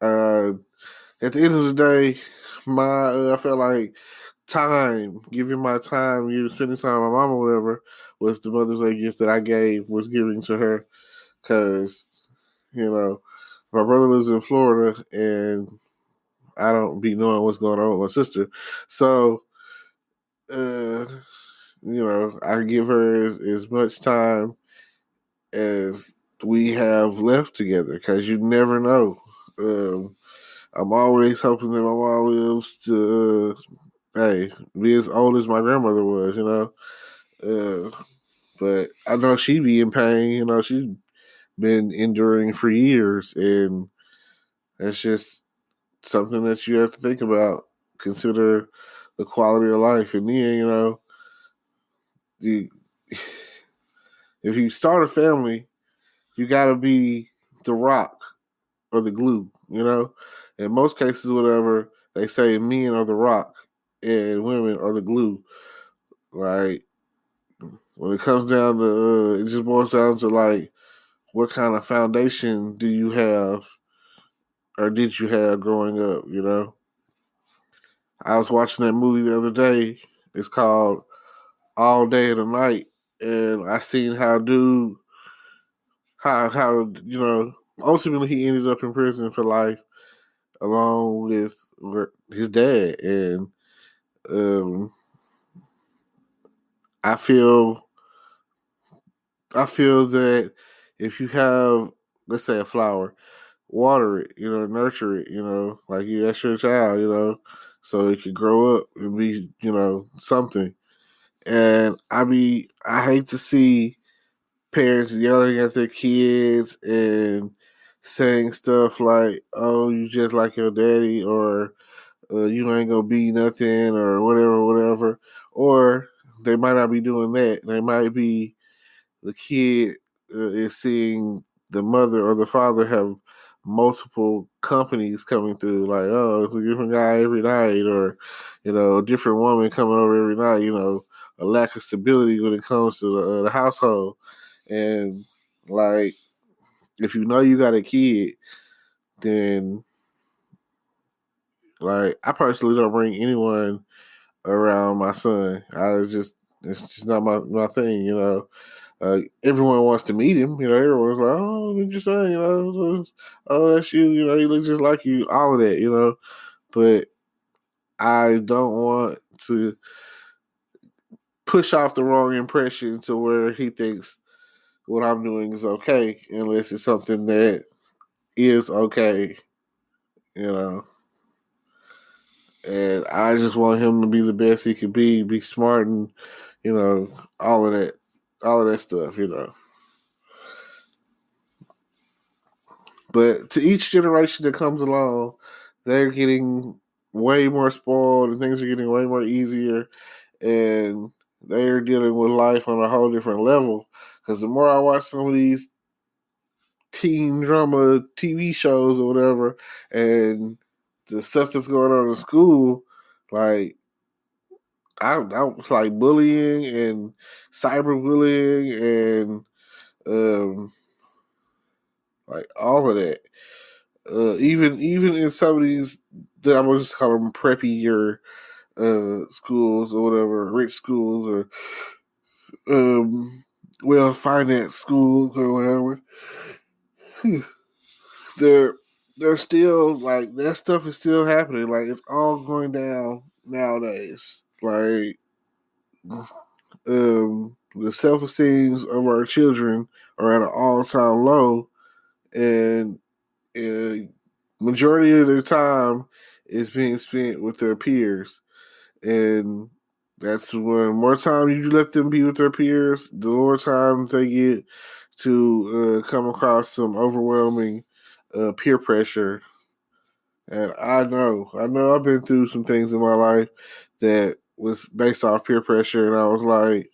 at the end of the day, I felt like giving my time, spending time with my mom or whatever, was the Mother's Day gift that I was giving to her, because my brother lives in Florida and I don't be knowing what's going on with my sister, so uh, I give her as much time as we have left together, because you never know. I'm always hoping that my mom lives to, be as old as my grandmother was, But I know she be in pain. She's been enduring for years, and that's just something that you have to think about. Consider the quality of life, and then you, if you start a family, you got to be the rock or the glue. In most cases, whatever they say, men are the rock and women are the glue. Like, when it comes down to, it just boils down to, like, what kind of foundation do you have or did you have growing up? I was watching that movie the other day. It's called All Day and the Night, and I seen how ultimately he ended up in prison for life along with his dad, and um, I feel that if you have, let's say, a flower, water it, nurture it, like that's your child, so it could grow up and be, something. And I hate to see parents yelling at their kids and saying stuff like, "Oh, you just like your daddy," or "You ain't gonna be nothing," or whatever, whatever. Or they might not be doing that. They might be, the kid is seeing the mother or the father have multiple companies coming through, like, oh, it's a different guy every night, or a different woman coming over every night. A lack of stability when it comes to the household, and, like, if you know you got a kid, then, like, I personally don't bring anyone around my son. It's just not my thing. Everyone wants to meet him. Everyone's like, "Oh, look at your son," "Oh, that's you." He looks just like you. All of that. But I don't want to push off the wrong impression to where he thinks what I'm doing is okay, unless it's something that is okay. You know, and I just want him to be the best he could be smart, and all of that stuff. But to each generation that comes along, they're getting way more spoiled, and things are getting way more easier, and they're dealing with life on a whole different level. Because the more I watch some of these teen drama TV shows or whatever, and the stuff that's going on in school, like, I was like bullying and cyberbullying and like all of that. Even in some of these, I'm gonna just call them preppier schools or whatever, rich schools or well financed schools or whatever. They're still, like, that stuff is still happening. Like, it's all going down nowadays. Like, the self esteems of our children are at an all time low, and majority of their time is being spent with their peers, and that's when more time you let them be with their peers, the more time they get to come across some overwhelming peer pressure. And I know I've been through some things in my life that was based off peer pressure, and I was like,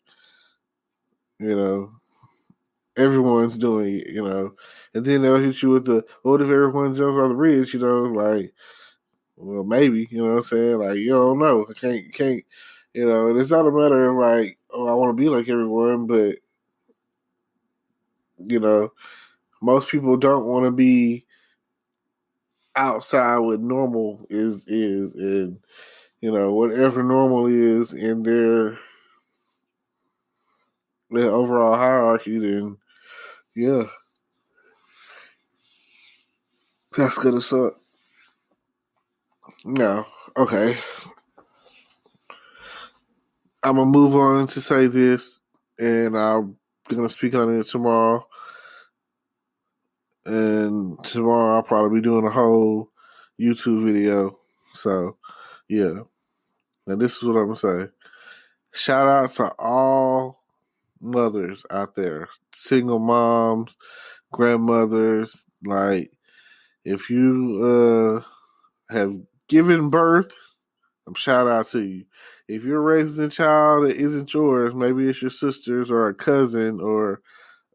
you know, everyone's doing it, and then they'll hit you with the, what if everyone jumps on the bridge, like, well, maybe, you know what I'm saying? Like, you don't know. I can't, and it's not a matter of like, oh, I want to be like everyone, but, most people don't want to be outside what normal is, and, whatever normal is in their overall hierarchy, then, yeah, that's going to suck. No. Okay. I'm going to move on to say this, and I'm going to speak on it tomorrow. And tomorrow I'll probably be doing a whole YouTube video. So, yeah. And this is what I'm going to say. Shout out to all mothers out there, single moms, grandmothers. Like, if you have given birth, shout out to you. If you're raising a child that isn't yours, maybe it's your sister's or a cousin, or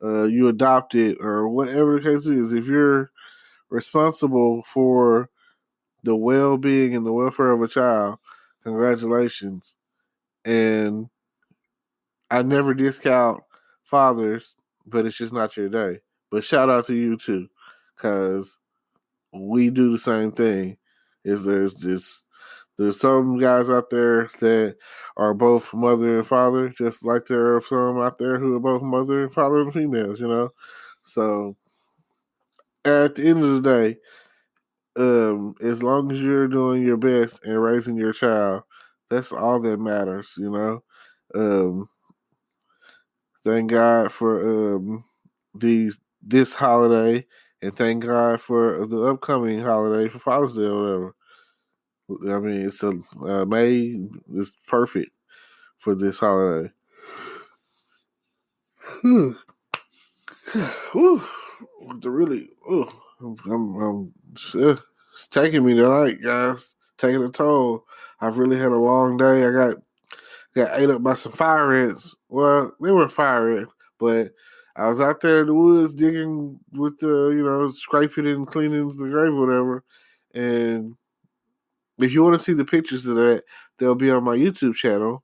you adopted, or whatever the case is. If you're responsible for the well-being and the welfare of a child, congratulations. And I never discount fathers, but it's just not your day. But shout out to you too, because we do the same thing. There's some guys out there that are both mother and father, just like there are some out there who are both mother and father and females, So at the end of the day, as long as you're doing your best and raising your child, that's all that matters, Thank God for this holiday, and thank God for the upcoming holiday for Father's Day or whatever. I mean, it's May is perfect for this holiday. Whew. It's taking me tonight, guys. Taking a toll. I've really had a long day. I got ate up by some fire ants. Well, they were fire ants, but I was out there in the woods digging with the, scraping and cleaning the grave or whatever. And if you want to see the pictures of that, they'll be on my YouTube channel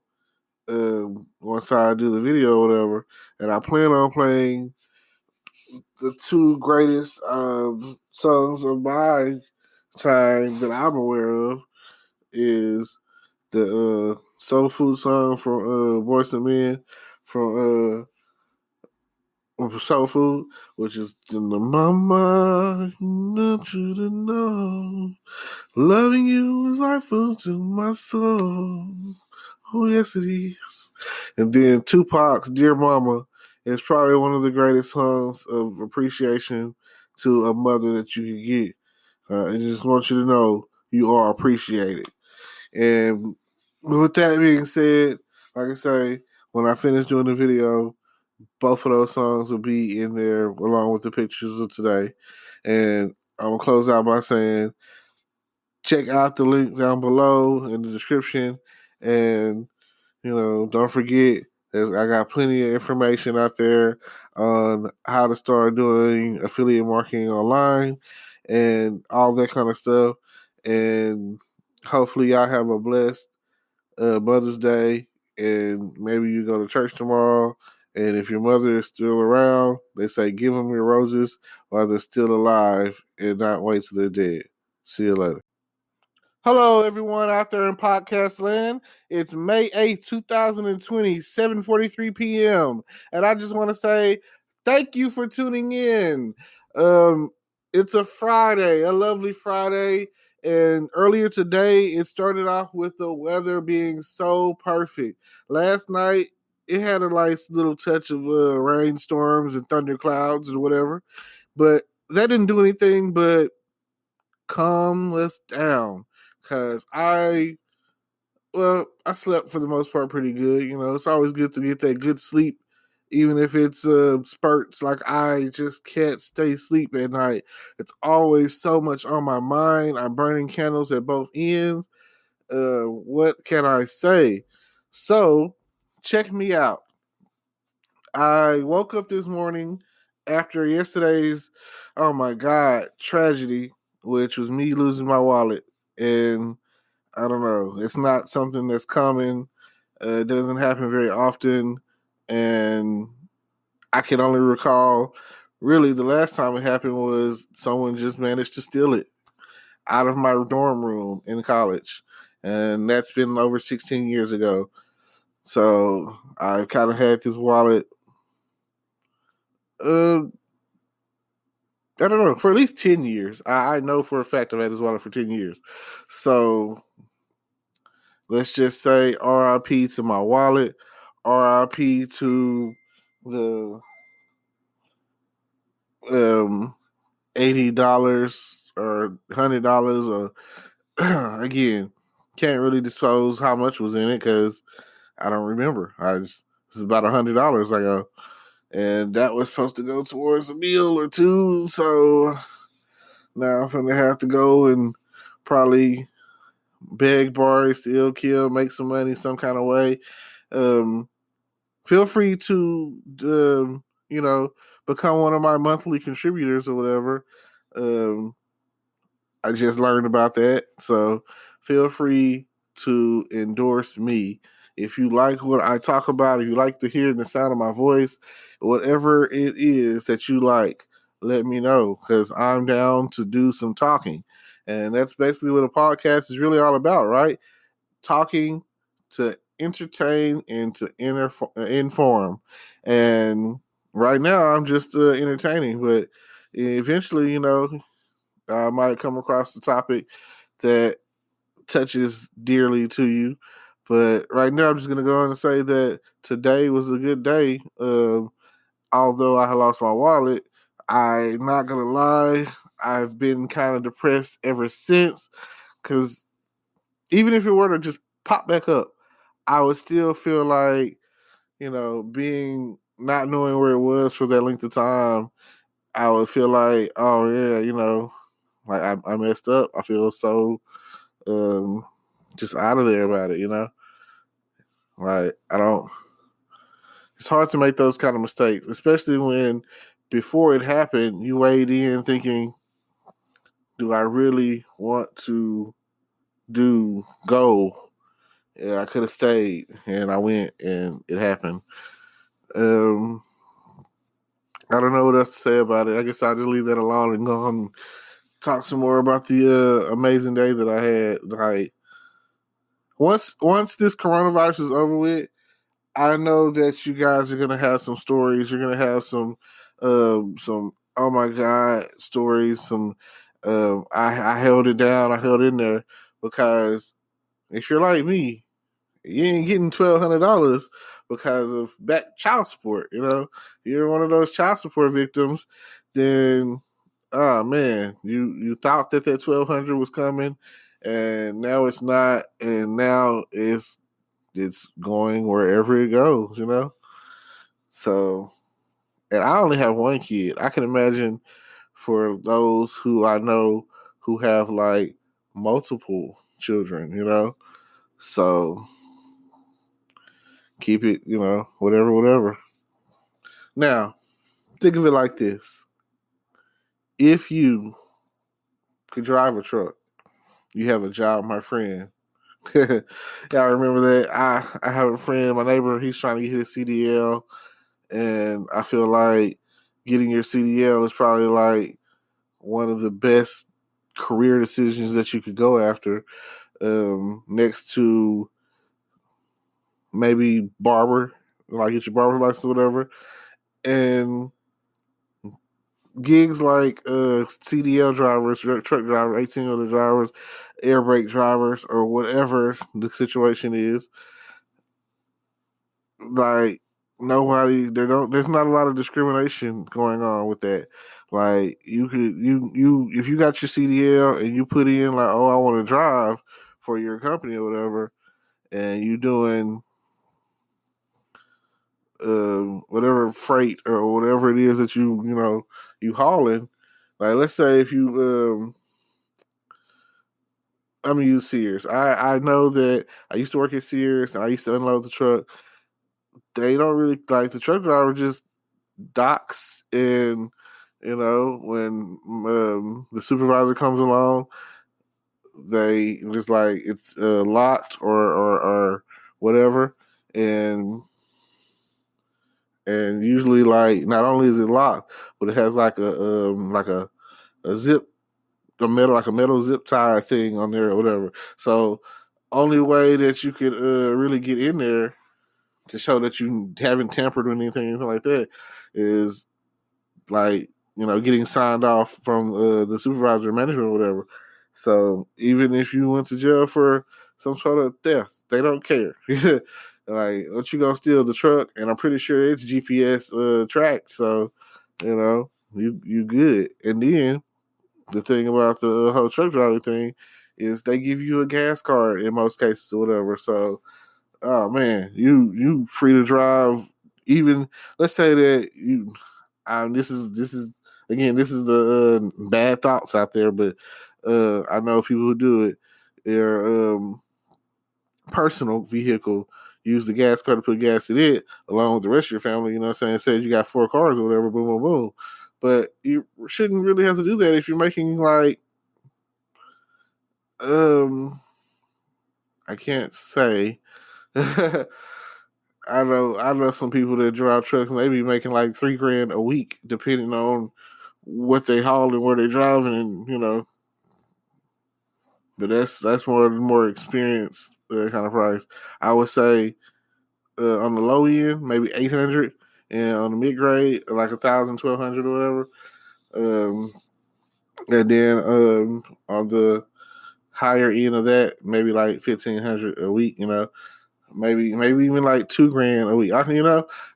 once I do the video or whatever. And I plan on playing the two greatest songs of my time that I'm aware of is the Soul Food song from Boyz II Men from Soul Food, which is in the mama, not you to know. Loving you is like food to my soul. Oh, yes, it is. And then Tupac's Dear Mama is probably one of the greatest songs of appreciation to a mother that you can get. I just want you to know you are appreciated. And with that being said, like I say, when I finish doing the video, both of those songs will be in there along with the pictures of today. And I'm going to close out by saying, check out the link down below in the description. And, don't forget, I got plenty of information out there on how to start doing affiliate marketing online and all that kind of stuff. And hopefully y'all have a blessed Mother's Day, and maybe you go to church tomorrow. And if your mother is still around, they say give them your roses while they're still alive and not wait till they're dead. See you later. Hello, everyone out there in podcast land. It's May 8th, 2020, 7:43 p.m. And I just want to say thank you for tuning in. It's a Friday, a lovely Friday. And earlier today, it started off with the weather being so perfect. Last night, it had a nice little touch of rainstorms and thunderclouds or whatever. But that didn't do anything but calm us down. Because I slept for the most part pretty good. It's always good to get that good sleep even if it's spurts. Like, I just can't stay asleep at night. It's always so much on my mind. I'm burning candles at both ends. What can I say? So, check me out. I woke up this morning after yesterday's, oh my God, tragedy, which was me losing my wallet. And I don't know, it's not something that's common. It doesn't happen very often. And I can only recall, really, the last time it happened was someone just managed to steal it out of my dorm room in college. And that's been over 16 years ago. So I kind of had this wallet, uh, I don't know, for at least 10 years. I know for a fact I've had this wallet for 10 years. So let's just say RIP to my wallet, RIP to the um, $80 or $100 or again, can't really disclose how much was in it because I don't remember. This is about $100 I go. And that was supposed to go towards a meal or two. So now I'm gonna have to go and probably beg, borrow, steal, kill, make some money some kind of way. Um, Feel free to become one of my monthly contributors or whatever. Um, I just learned about that, so feel free to endorse me. If you like what I talk about, if you like to hear the sound of my voice, whatever it is that you like, let me know because I'm down to do some talking. And that's basically what a podcast is really all about, right? Talking to entertain and to inform. And right now, I'm just entertaining, but eventually, I might come across the topic that touches dearly to you. But right now, I'm just going to go on and say that today was a good day. Although I had lost my wallet, I'm not going to lie, I've been kind of depressed ever since because even if it were to just pop back up, I would still feel like, being not knowing where it was for that length of time, I would feel like, oh yeah, like I messed up. I feel so just out of there about it, Like I don't. It's hard to make those kind of mistakes, especially when before it happened, you weighed in thinking, do I really want to go? Yeah, I could have stayed, and I went, and it happened. Um, I don't know what else to say about it. I guess I'll just leave that alone and go on and talk some more about the amazing day that I had. Like once this coronavirus is over with, I know that you guys are gonna have some stories. You're gonna have some oh my God stories. Some I held it down. I held in there because if you're like me, you ain't getting $1,200 because of back child support. You're one of those child support victims. Then, oh man, you thought that 1,200 was coming, and now it's not, and now it's going wherever it goes. So, and I only have one kid. I can imagine for those who I know who have like multiple children. So keep it, whatever. Now, think of it like this. If you could drive a truck, you have a job, my friend. Y'all remember that? I have a friend, my neighbor, he's trying to get his CDL, and I feel like getting your CDL is probably like one of the best career decisions that you could go after, next to maybe barber, like get your barber license or whatever. And gigs like CDL drivers, truck drivers, 18-wheeler drivers, air brake drivers, or whatever the situation is, like there's not a lot of discrimination going on with that. Like you if you got your CDL and you put in like, oh, I want to drive for your company or whatever, and you doing whatever freight or whatever it is that you hauling. Like, let's say if I'm gonna use Sears. I know that I used to work at Sears and I used to unload the truck. They don't really like the truck driver just docks, and when the supervisor comes along, they just like it's locked or whatever, and usually like not only is it locked, but it has like a zip, a metal zip tie thing on there or whatever. So only way that you could really get in there to show that you haven't tampered with anything like that is like getting signed off from the supervisor or manager or whatever. So even if you went to jail for some sort of theft, they don't care. Like, what you gonna steal the truck? And I'm pretty sure it's GPS tracked, so you good. And then the thing about the whole truck driving thing is they give you a gas card in most cases or whatever. So, oh man, you free to drive. Even let's say that you this is again, this is the bad thoughts out there, but I know people who do it. Their personal vehicle, use the gas card to put gas in it, along with the rest of your family. You know what I'm saying? Say you got 4 cars or whatever, boom, boom, boom. But you shouldn't really have to do that if you're making like I can't say. I know some people that drive trucks and they be making like $3,000 a week, depending on what they haul and where they driving, and. But that's more experienced kind of price. I would say on the low end, maybe 800, and on the mid grade, like 1,000, 1,200 or whatever. And then on the higher end of that, maybe like 1,500 a week. Maybe even like $2,000 a week.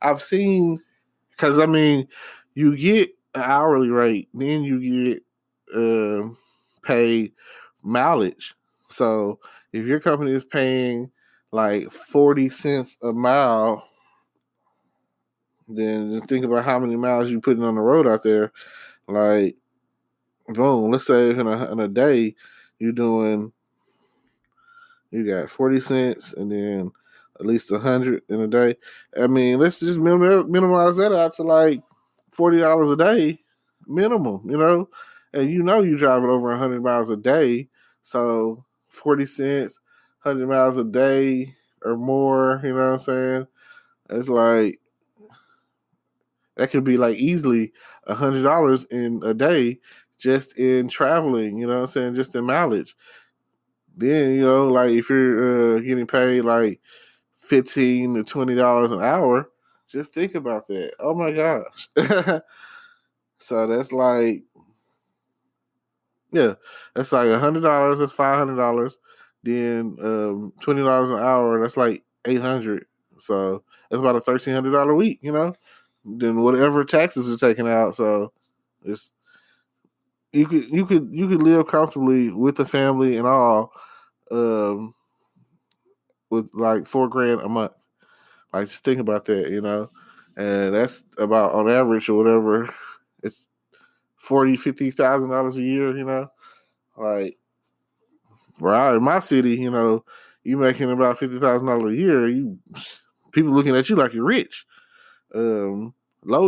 I've seen, because you get an hourly rate, then you get paid mileage. So if your company is paying like 40 cents a mile, then think about how many miles you putting on the road out there. Like, boom, let's say in a day you got 40 cents and then at least 100 in a day. Let's just minimize that out to like $40 a day minimum, and you're driving over 100 miles a day. So 40 cents, 100 miles a day or more, you know what I'm saying? It's like, that could be like easily $100 in a day just in traveling, you know what I'm saying? Just in mileage. Then, like if you're getting paid like $15 to $20 an hour, just think about that. Oh my gosh. So that's like, yeah, that's like $100, that's $500. Then $20 an hour, that's like 800. So that's about a $1,300 week, Then whatever taxes are taken out. So it's you could live comfortably with the family and all, with like $4,000 a month. Like, just think about that, and that's about on average or whatever. It's $40,000-$50,000 a year, like where in my city, you making about $50,000 a year. People looking at you like you're rich. Low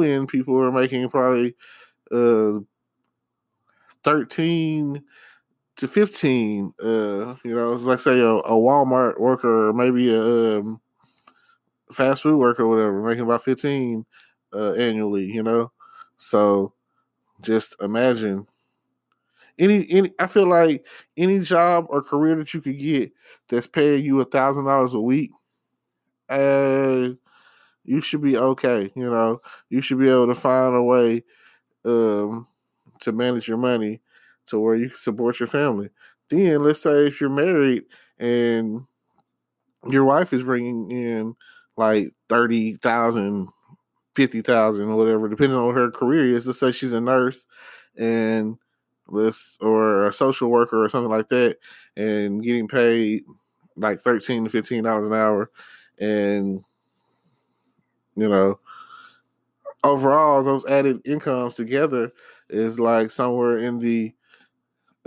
end people are making probably 13 to 15. Like say a Walmart worker or maybe a fast food worker or whatever, making about 15 annually. So just imagine any. I feel like any job or career that you could get that's paying you $1,000 a week, you should be okay. You should be able to find a way to manage your money to where you can support your family. Then let's say if you're married and your wife is bringing in like 30,000, 50,000, or whatever, depending on what her career is. Let's say she's a nurse and or a social worker or something like that, and getting paid like $13 to $15 an hour, and You know, overall, those added incomes together is like somewhere in the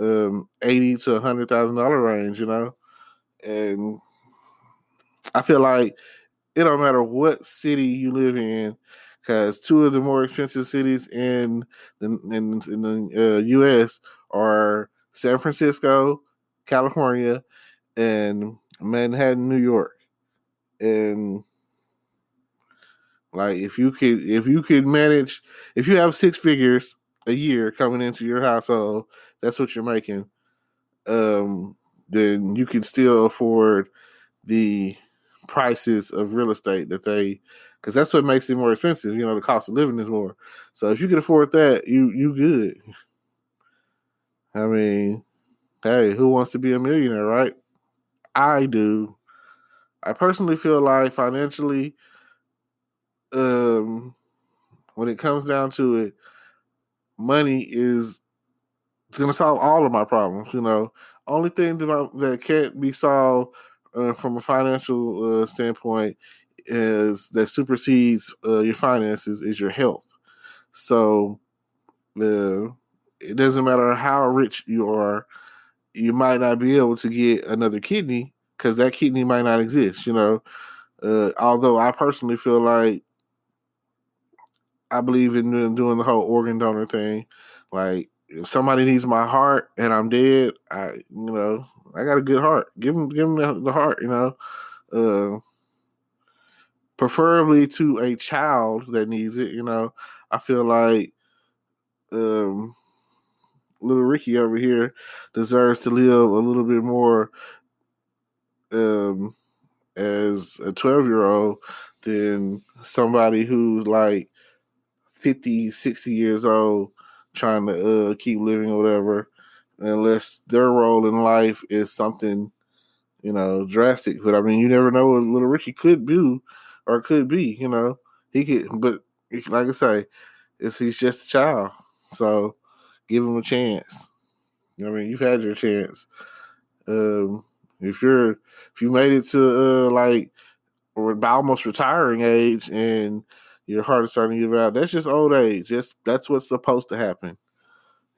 80 to $100,000 range. You know, and I feel like it don't matter what city you live in, because two of the more expensive cities in the U.S. are San Francisco, California, and Manhattan, New York. And like, if you could manage, if you have six figures a year coming into your household, that's what you're making. Um, then you can still afford the prices of real estate because that's what makes it more expensive. You know, the cost of living is more. So if you can afford that, you good. I mean, hey, who wants to be a millionaire, right? I do. I personally feel like financially, um, when it comes down to it, money is it's going to solve all of my problems. You know, only thing that can't be solved from a financial standpoint is that supersedes your finances is your health. So uh, it doesn't matter how rich you are, you might not be able to get another kidney because that kidney might not exist. You know, although I personally feel like I believe in doing the whole organ donor thing. Like, if somebody needs my heart and I'm dead, I got a good heart. Give them the heart. Uh, preferably to a child that needs it. I feel like um, little Ricky over here deserves to live a little bit more um, as a 12-year-old than somebody who's like 50, 60 years old trying to keep living or whatever, unless their role in life is something, drastic. But I mean, you never know what little Ricky could do or could be, he could, but like I say, he's just a child. So give him a chance. I mean, you've had your chance. Um, if you made it to like or almost retiring age and your heart is starting to give out, that's just old age. That's what's supposed to happen.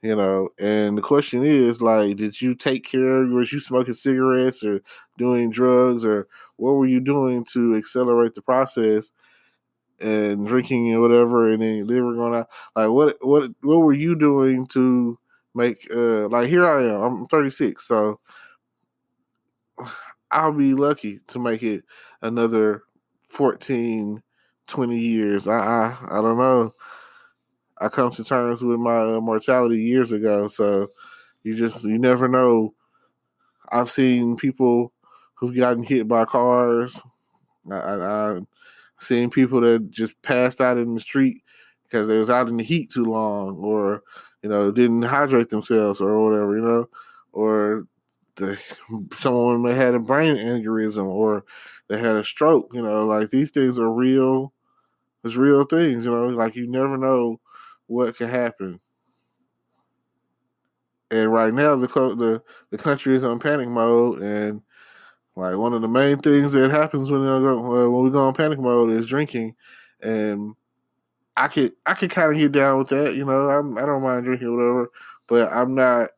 And the question is, like, did you take care? Was you smoking cigarettes or doing drugs, or what were you doing to accelerate the process and drinking and whatever, and then your liver going out? Like, what were you doing to make? Like, here I am. I'm 36, so I'll be lucky to make it another 14, 20 years. I don't know. I come to terms with my mortality years ago, so you never know. I've seen people who've gotten hit by cars. I've seen people that just passed out in the street because they was out in the heat too long, or didn't hydrate themselves or whatever, or the, someone may had a brain aneurysm or they had a stroke. Like, these things are real. It's real things. Like, you never know what could happen. And right now, the country is on panic mode, and like, one of the main things that happens when we go on panic mode is drinking. And I could kind of get down with that. I don't mind drinking or whatever, but I'm not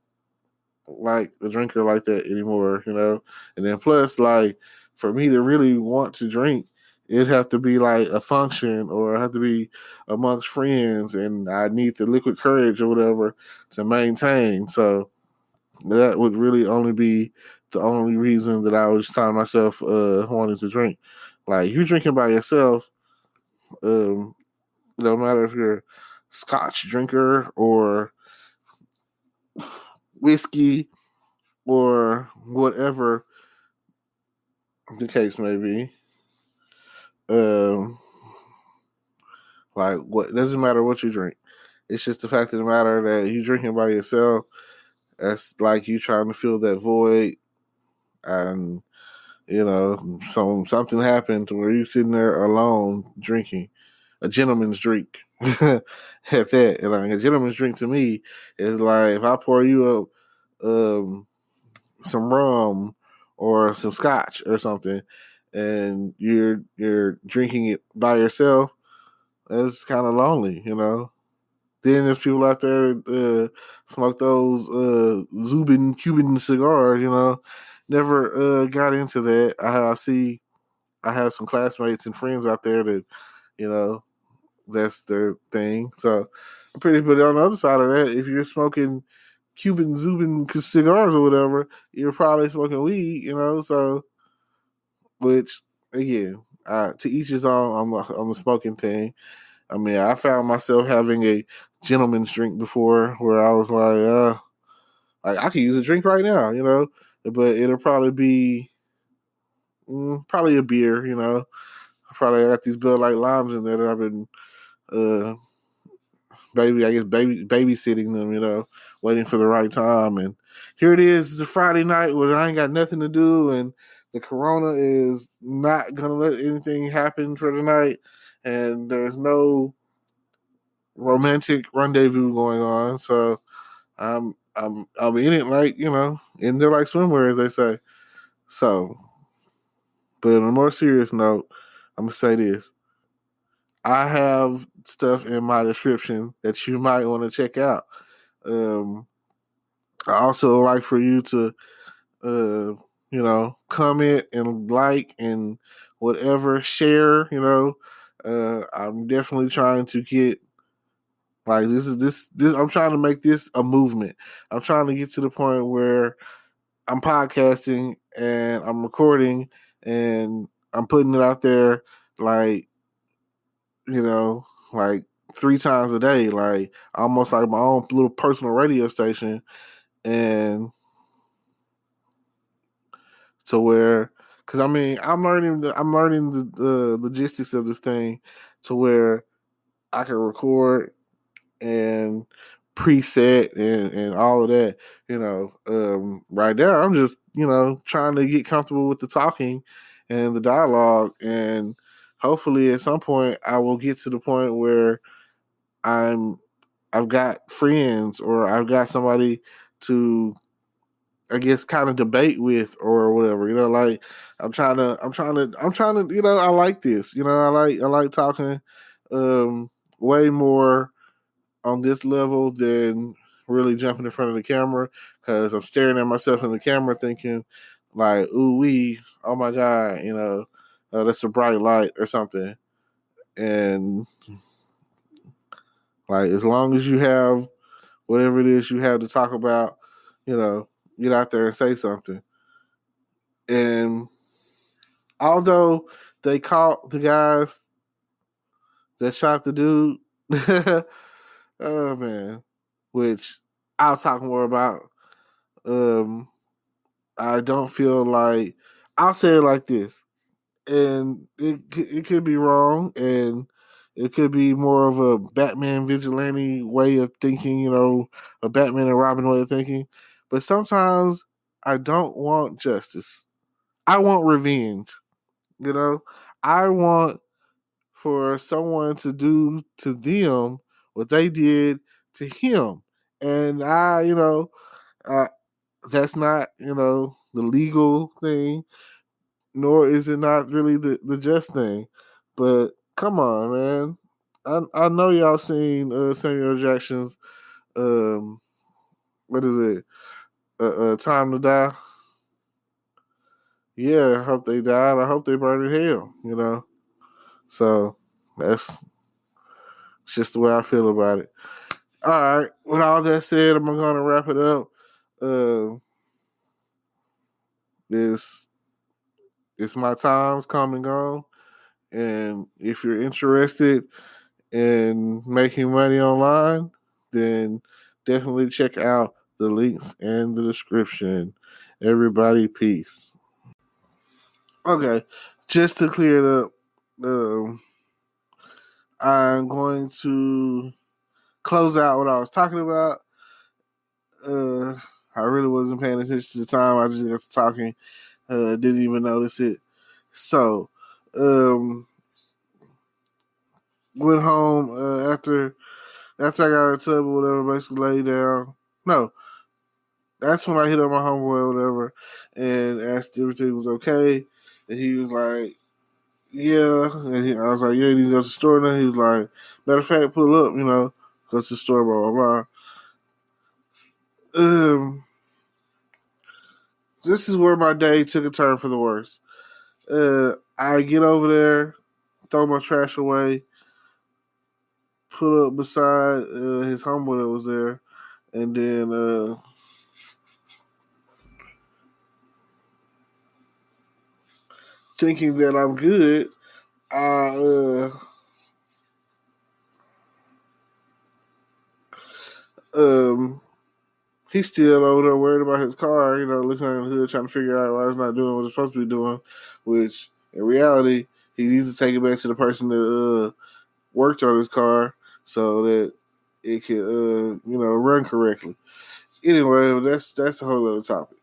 like a drinker like that anymore. And then plus, like, for me to really want to drink, it'd have to be like a function or it have to be amongst friends, and I need the liquid courage or whatever to maintain. So that would really only be the only reason that I was find myself wanting to drink. Like, if you're drinking by yourself, um, no matter if you're a Scotch drinker or whiskey or whatever the case may be, um, like, what, it doesn't matter what you drink. It's just the fact of the matter that you drinking by yourself. That's like you trying to fill that void, and something happened to where you sitting there alone drinking a gentleman's drink at that. And like, a gentleman's drink to me is like, if I pour you up some rum or some scotch or something, and you're drinking it by yourself, that's kind of lonely, Then there's people out there that smoke those Zubin Cuban cigars, Never got into that. I have some classmates and friends out there that, you know, that's their thing. So I'm pretty. But on the other side of that, if you're smoking Cuban Zubin cigars or whatever, you're probably smoking weed. So which again, to each his own on the smoking thing. I mean, I found myself having a gentleman's drink before, where I was like I could use a drink right now, but it'll probably be probably a beer, I probably got these Bud Light Limes in there that I've been uh, babysitting them, waiting for the right time. And here it is. It's a Friday night where I ain't got nothing to do, and the Corona is not gonna let anything happen for tonight, and there's no romantic rendezvous going on. So I'm in it like in there like swimwear, as they say. So, but on a more serious note, I'm gonna say this. I have stuff in my description that you might want to check out. Um, I also like for you to, comment and like and whatever, share. I'm definitely trying to get like this. I'm trying to make this a movement. I'm trying to get to the point where I'm podcasting and I'm recording and I'm putting it out there like like 3 times a day, like almost like my own little personal radio station, and to where, because I mean, I'm learning the logistics of this thing, to where I can record and preset and all of that. Right now I'm just trying to get comfortable with the talking and the dialogue, and hopefully at some point I will get to the point where I've got friends or I've got somebody to, I guess, kind of debate with or whatever. Like I'm trying to. I like this. I like talking way more on this level than really jumping in front of the camera, because I'm staring at myself in the camera thinking like, ooh wee, oh my god, that's a bright light or something, and like as long as you have whatever it is you have to talk about, get out there and say something. And although they caught the guys that shot the dude, oh man, which I'll talk more about. I don't feel like, I'll say it like this, and it could be wrong, and it could be more of a Batman vigilante way of thinking, a Batman and Robin way of thinking. But sometimes I don't want justice. I want revenge. I want for someone to do to them what they did to him, and uh, that's not the legal thing, nor is it not really the just thing. But come on, man. I know y'all seen Samuel Jackson's what is it? Time to Die. Yeah, I hope they died. I hope they burned in hell. So that's just the way I feel about it. All right. With all that said, I'm gonna wrap it up. Uh, this it's my time's come and gone, and if you're interested in making money online, then definitely check out the links in the description. Everybody, peace. Okay, just to clear it up, um, I'm going to close out what I was talking about. Uh, I really wasn't paying attention to the time. I just got to talking. Didn't even notice it. So, went home after I got in the tub or whatever, basically laid down. No, that's when I hit up my homeboy or whatever and asked if everything was okay. And he was like, yeah. And I was like, yeah, you need to go to the store now? He was like, matter of fact, pull up, go to the store, blah, blah, blah. This is where my day took a turn for the worse. I get over there, throw my trash away, put up beside his homeboy that was there, and then thinking that I'm good, I he's still over there worried about his car, looking under the hood, trying to figure out why it's not doing what it's supposed to be doing. Which in reality, he needs to take it back to the person that worked on his car so that it can run correctly. Anyway, that's a whole other topic.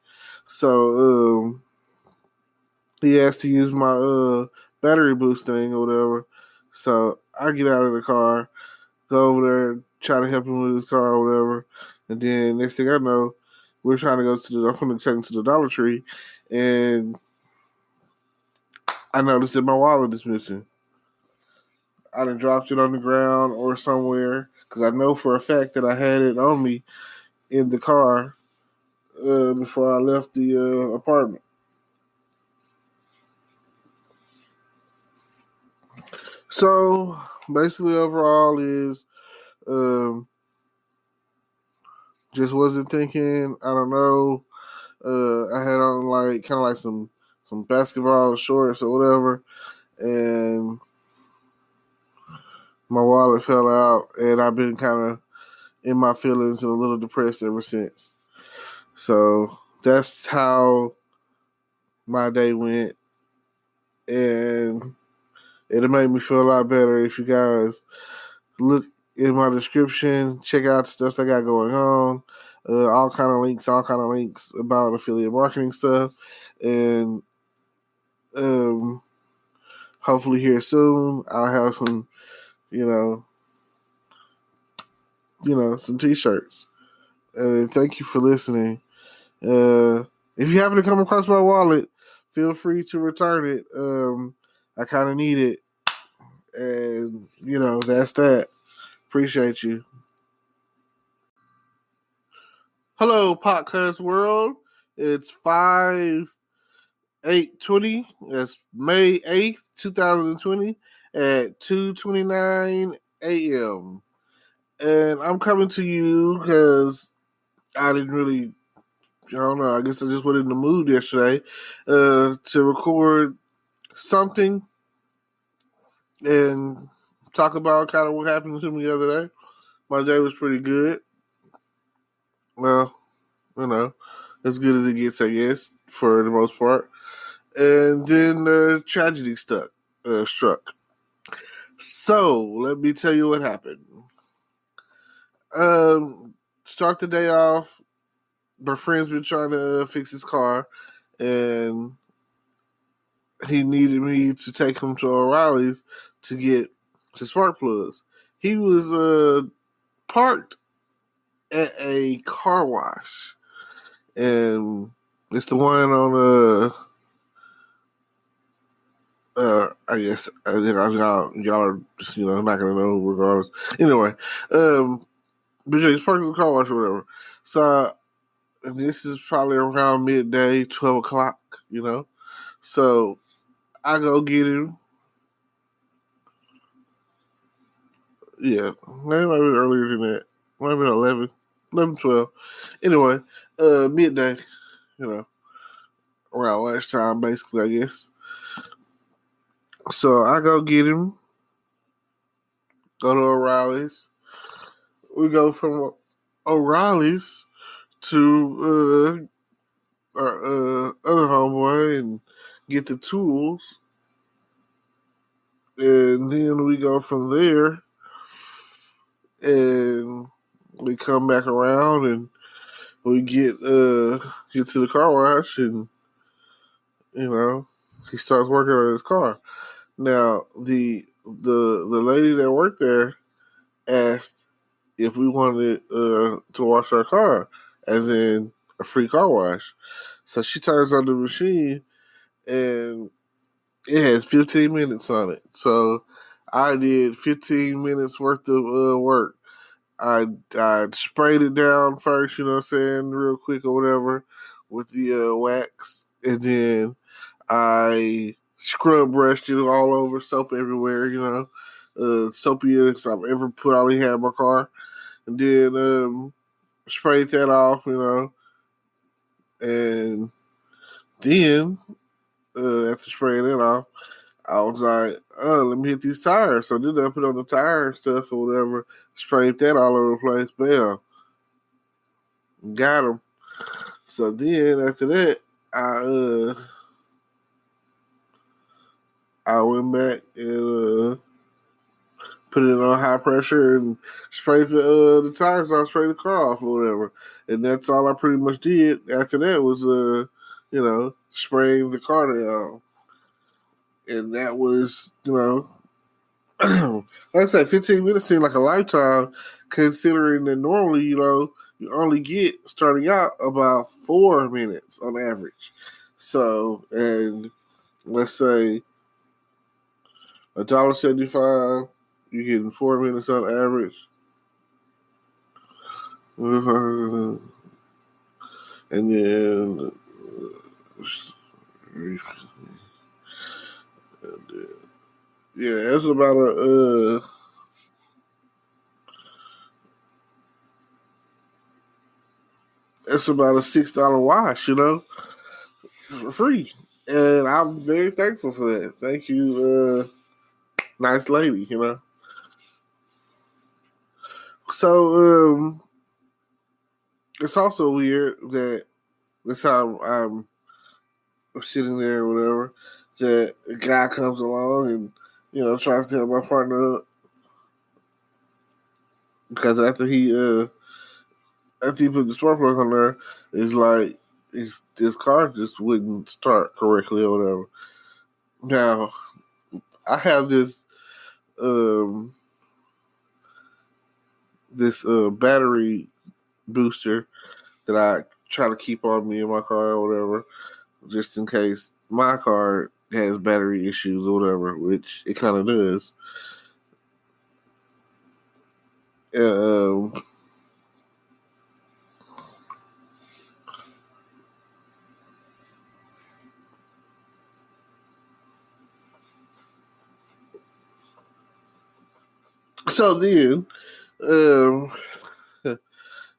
So he asked to use my battery boost thing or whatever. So I get out of the car, go over there, try to help him with his car or whatever. And then next thing I know, we're trying to go I'm going to take him to the Dollar Tree, and I noticed that my wallet is missing. I done dropped it on the ground or somewhere because I know for a fact that I had it on me in the car before I left the apartment. So basically, overall is just wasn't thinking. I don't know. I had on kind of like some basketball shorts or whatever, and my wallet fell out, and I've been kind of in my feelings and a little depressed ever since. So that's how my day went, and it'll make me feel a lot better if you guys look in my description, check out the stuff I got going on, all kind of links about affiliate marketing stuff, and hopefully here soon I'll have some, some t-shirts. Thank you for listening. If you happen to come across my wallet, feel free to return it. I kind of need it, and that's that. Appreciate you. Hello, Podcast World. It's 5/8/20. That's May 8th, 2020 at 2:29 a.m. And I'm coming to you because I didn't really, I don't know, I guess I just went in the mood yesterday to record something and talk about kind of what happened to me the other day. My day was pretty good. Well, as good as it gets, I guess, for the most part. And then tragedy struck. So let me tell you what happened. Start the day off. My friend's been trying to fix his car, and he needed me to take him to O'Reilly's to get to spark plugs. He was parked at a car wash, and it's the one on I guess y'all are just not gonna know regardless. Anyway, but yeah, he's parked at the car wash or whatever. So this is probably around midday, 12 o'clock. So I go get him. Yeah, maybe might be earlier than that. Might be 11, 12. Anyway, midday, around lunchtime, basically, I guess. So I go get him, go to O'Reilly's. We go from O'Reilly's to our other homeboy and get the tools. And then we go from there and we come back around and we get to the car wash, and he starts working on his car. Now the lady that worked there asked if we wanted to wash our car, as in a free car wash. So she turns on the machine, and It has 15 minutes on it. So I did 15 minutes worth of work. I sprayed it down first, you know what I'm saying, real quick or whatever, with the wax. And then I scrub brushed it all over, soap everywhere, you know. Soapiest I've ever put on had in my car. And then sprayed that off, you know. And then, after spraying it off, I was like, oh, let me hit these tires. So then I put on the tire and stuff or whatever, sprayed that all over the place. Bam. Got them. So then after that, I went back and put it on high pressure and sprayed the tires off, sprayed the car off or whatever. And that's all I pretty much did. After that was spraying the car down. And that was, like I said, 15 minutes seemed like a lifetime, considering that normally, you only get starting out about 4 minutes on average. So, and let's say $1.75, you're getting 4 minutes on average. And then, yeah, it's about it's about a $6 wash, for free. And I'm very thankful for that. Thank you, nice lady, So it's also weird that this time I'm sitting there or whatever, that a guy comes along and, tries to help my partner up. Because after he put the spark plug on there, it's like his car just wouldn't start correctly or whatever. Now, I have this battery booster that I try to keep on me in my car or whatever, just in case my car has battery issues or whatever, which it kind of does. So then,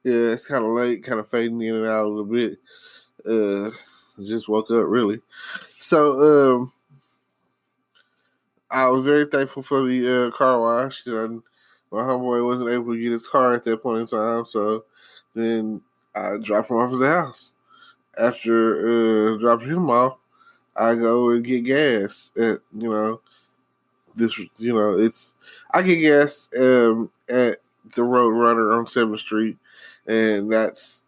yeah, it's kind of late, kind of fading in and out a little bit. Just woke up, really. So, I was very thankful for the car wash. My homeboy wasn't able to get his car at that point in time, so then I dropped him off at the house. After dropping him off, I go and get gas at I get gas at the Road Runner on 7th Street, and that's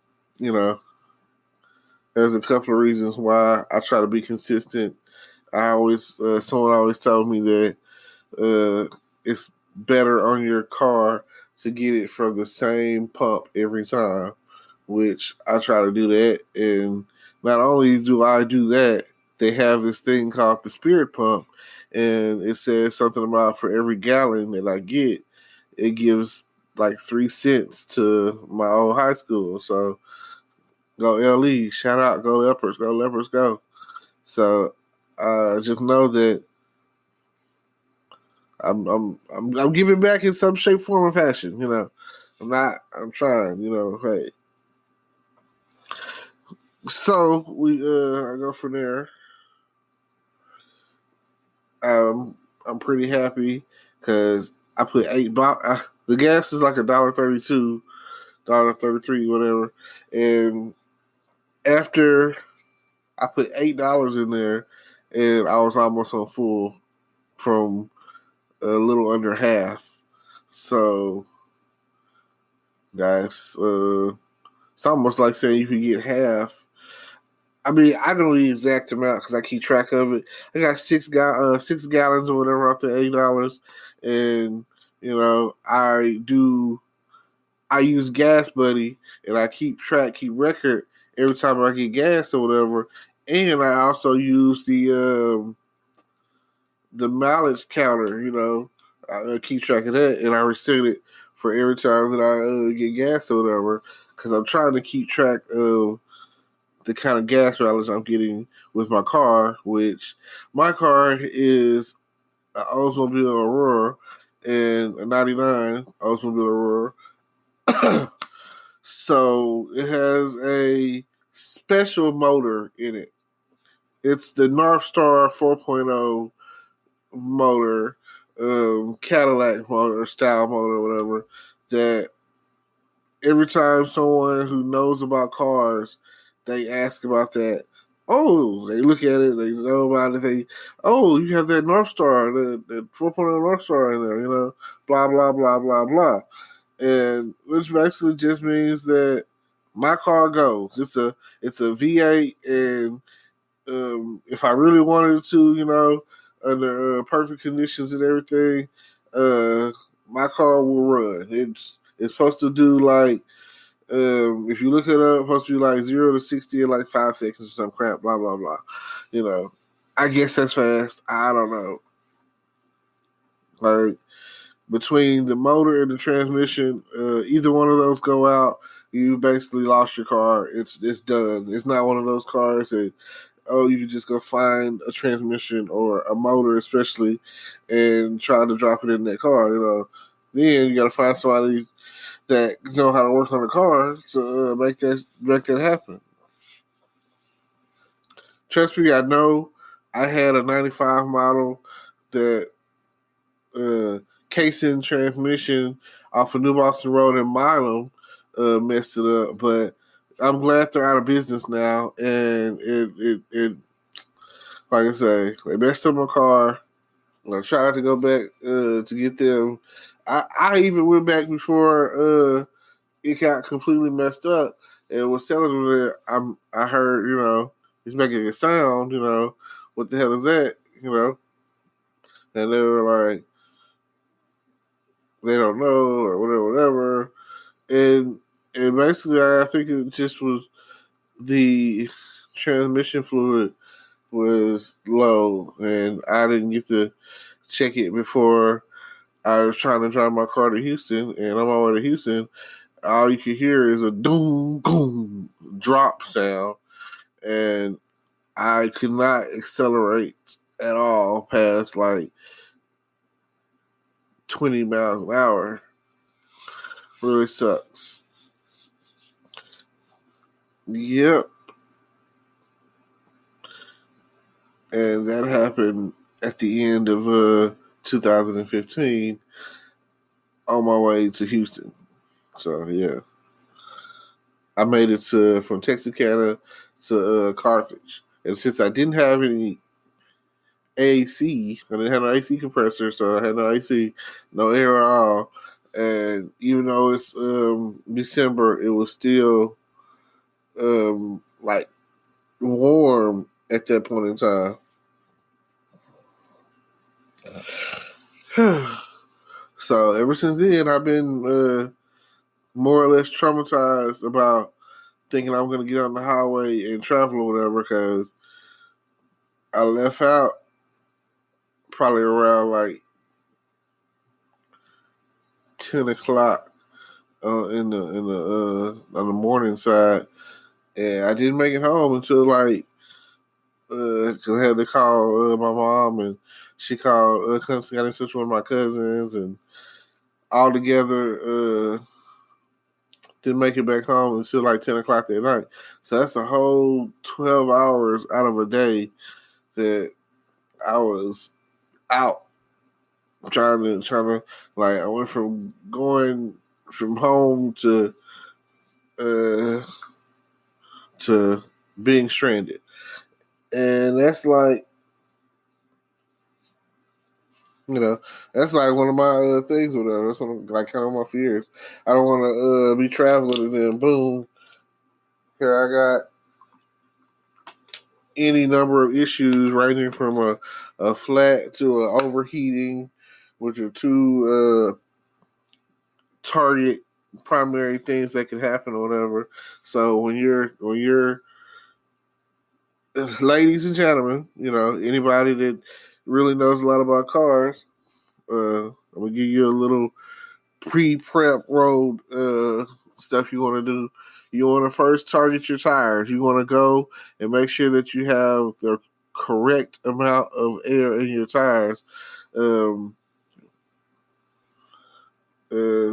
there's a couple of reasons why I try to be consistent. Someone always told me that it's better on your car to get it from the same pump every time, which I try to do that. And not only do I do that, they have this thing called the Spirit Pump, and it says something about for every gallon that I get, it gives like 3 cents to my old high school. So go LE, shout out, go Leopards, go. So just know that I'm giving back in some shape, form, or fashion. I'm trying. Hey. So I go from there. I'm pretty happy because I put $8. The gas is like $1.32, $1.33, whatever. And after I put $8 in there, and I was almost on full from a little under half. So, guys, it's almost like saying you could get half. I mean, I know the exact amount because I keep track of it. I got 6 gallons or whatever off the $8, and I use Gas Buddy, and I keep record every time I get gas or whatever. And I also use the the mileage counter. I keep track of that, and I reset it for every time that I get gas or whatever, because I'm trying to keep track of the kind of gas mileage I'm getting with my car, which my car is an Oldsmobile Aurora and a 99 Oldsmobile Aurora. So it has a special motor in it. It's the North Star 4.0 motor, Cadillac motor, style motor, whatever, that every time someone who knows about cars, they ask about that. Oh, they look at it, they know about it. You have that North Star, the 4.0 North Star in there, blah, blah, blah, blah, blah. And which basically just means that my car goes. It's a V8, and if I really wanted to, under perfect conditions and everything, my car will run. It's supposed to do like, if you look it up, it's supposed to be like 0 to 60 in like 5 seconds or some crap. Blah blah blah. I guess that's fast. I don't know. Like, between the motor and the transmission, either one of those go out, you basically lost your car. It's done. It's not one of those cars that, you can just go find a transmission or a motor, especially, and try to drop it in that car. Then you got to find somebody that know how to work on the car to make that happen. Trust me, I know. I had a 95 model that casing transmission off of New Boston Road in Milam messed it up, but I'm glad they're out of business now. And it like I say, they messed up my car. I tried to go back to get them. I even went back before it got completely messed up and was telling them that I heard, it's making a sound, what the hell is that, and they were like, they don't know or whatever. And basically, I think it just was the transmission fluid was low, and I didn't get to check it before I was trying to drive my car to Houston. And on my way to Houston, all you could hear is a doom, boom, drop sound, and I could not accelerate at all past like 20 miles an hour. Really sucks. Yep. And that happened at the end of 2015 on my way to Houston. So, yeah. I made it from Texarkana to Carthage. And since I didn't have any AC, I didn't have no AC compressor, so I had no AC, no air at all. And even though it's December, it was still like warm at that point in time. So ever since then, I've been more or less traumatized about thinking I'm going to get on the highway and travel or whatever, because I left out probably around like 10 o'clock on the morning side, and I didn't make it home until like because I had to call my mom, and she called got in touch with one of my cousins, and all together didn't make it back home until like 10 o'clock that night. So that's a whole 12 hours out of a day that I was out trying to like, I went from going from home to being stranded. And that's like, that's like one of my things or whatever. That's one of, like, kind of my fears. I don't want to be traveling and then boom, here I got any number of issues ranging from a flat to an overheating, which are two target primary things that can happen or whatever. So when you're ladies and gentlemen, anybody that really knows a lot about cars, I'm gonna give you a little pre-prep road stuff you want to do. You want to first target your tires. You want to go and make sure that you have the correct amount of air in your tires. Um,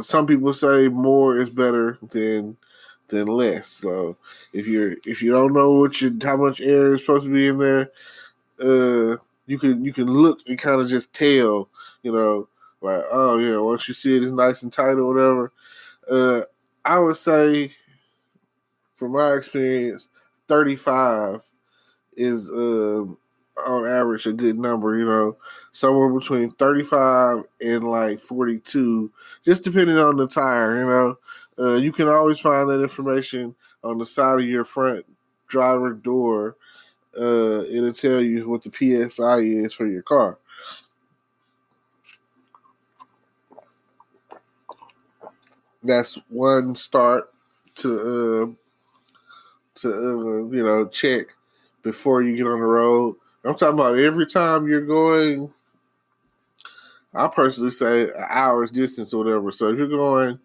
some people say more is better than less. So if you don't know how much air is supposed to be in there, you can look and kind of just tell, like, oh yeah, once you see it's nice and tight or whatever. I would say, from my experience, 35 is on average a good number. Somewhere between 35 and like 42, just depending on the tire. You can always find that information on the side of your front driver door. It'll tell you what the PSI is for your car. That's one start to check before you get on the road. I'm talking about every time you're going. I personally say an hour's distance or whatever. So if you're going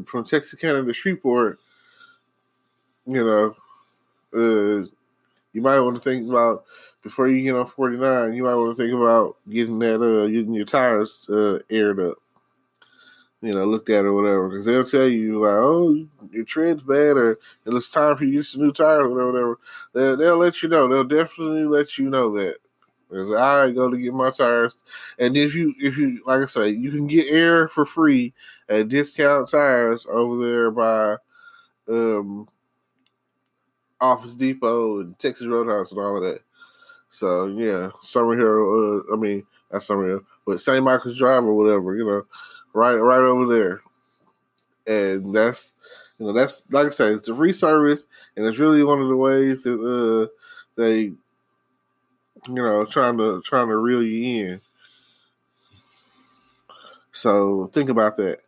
from Texarkana to Shreveport, you know, you might want to think about, before you get on 49, you might want to think about getting your tires aired up. Looked at or whatever, because they'll tell you like, oh, your tread's bad, or it's time for you to use some new tires or whatever. They'll let you know. They'll definitely let you know that. Because I go to get my tires, and if you like I say, you can get air for free at Discount Tires over there by Office Depot and Texas Roadhouse and all of that. So yeah, Summerhill. Not Summerhill, but St. Michael's Drive or whatever. Right over there. And that's like I said, it's a free service, and it's really one of the ways that they trying to reel you in. So think about that.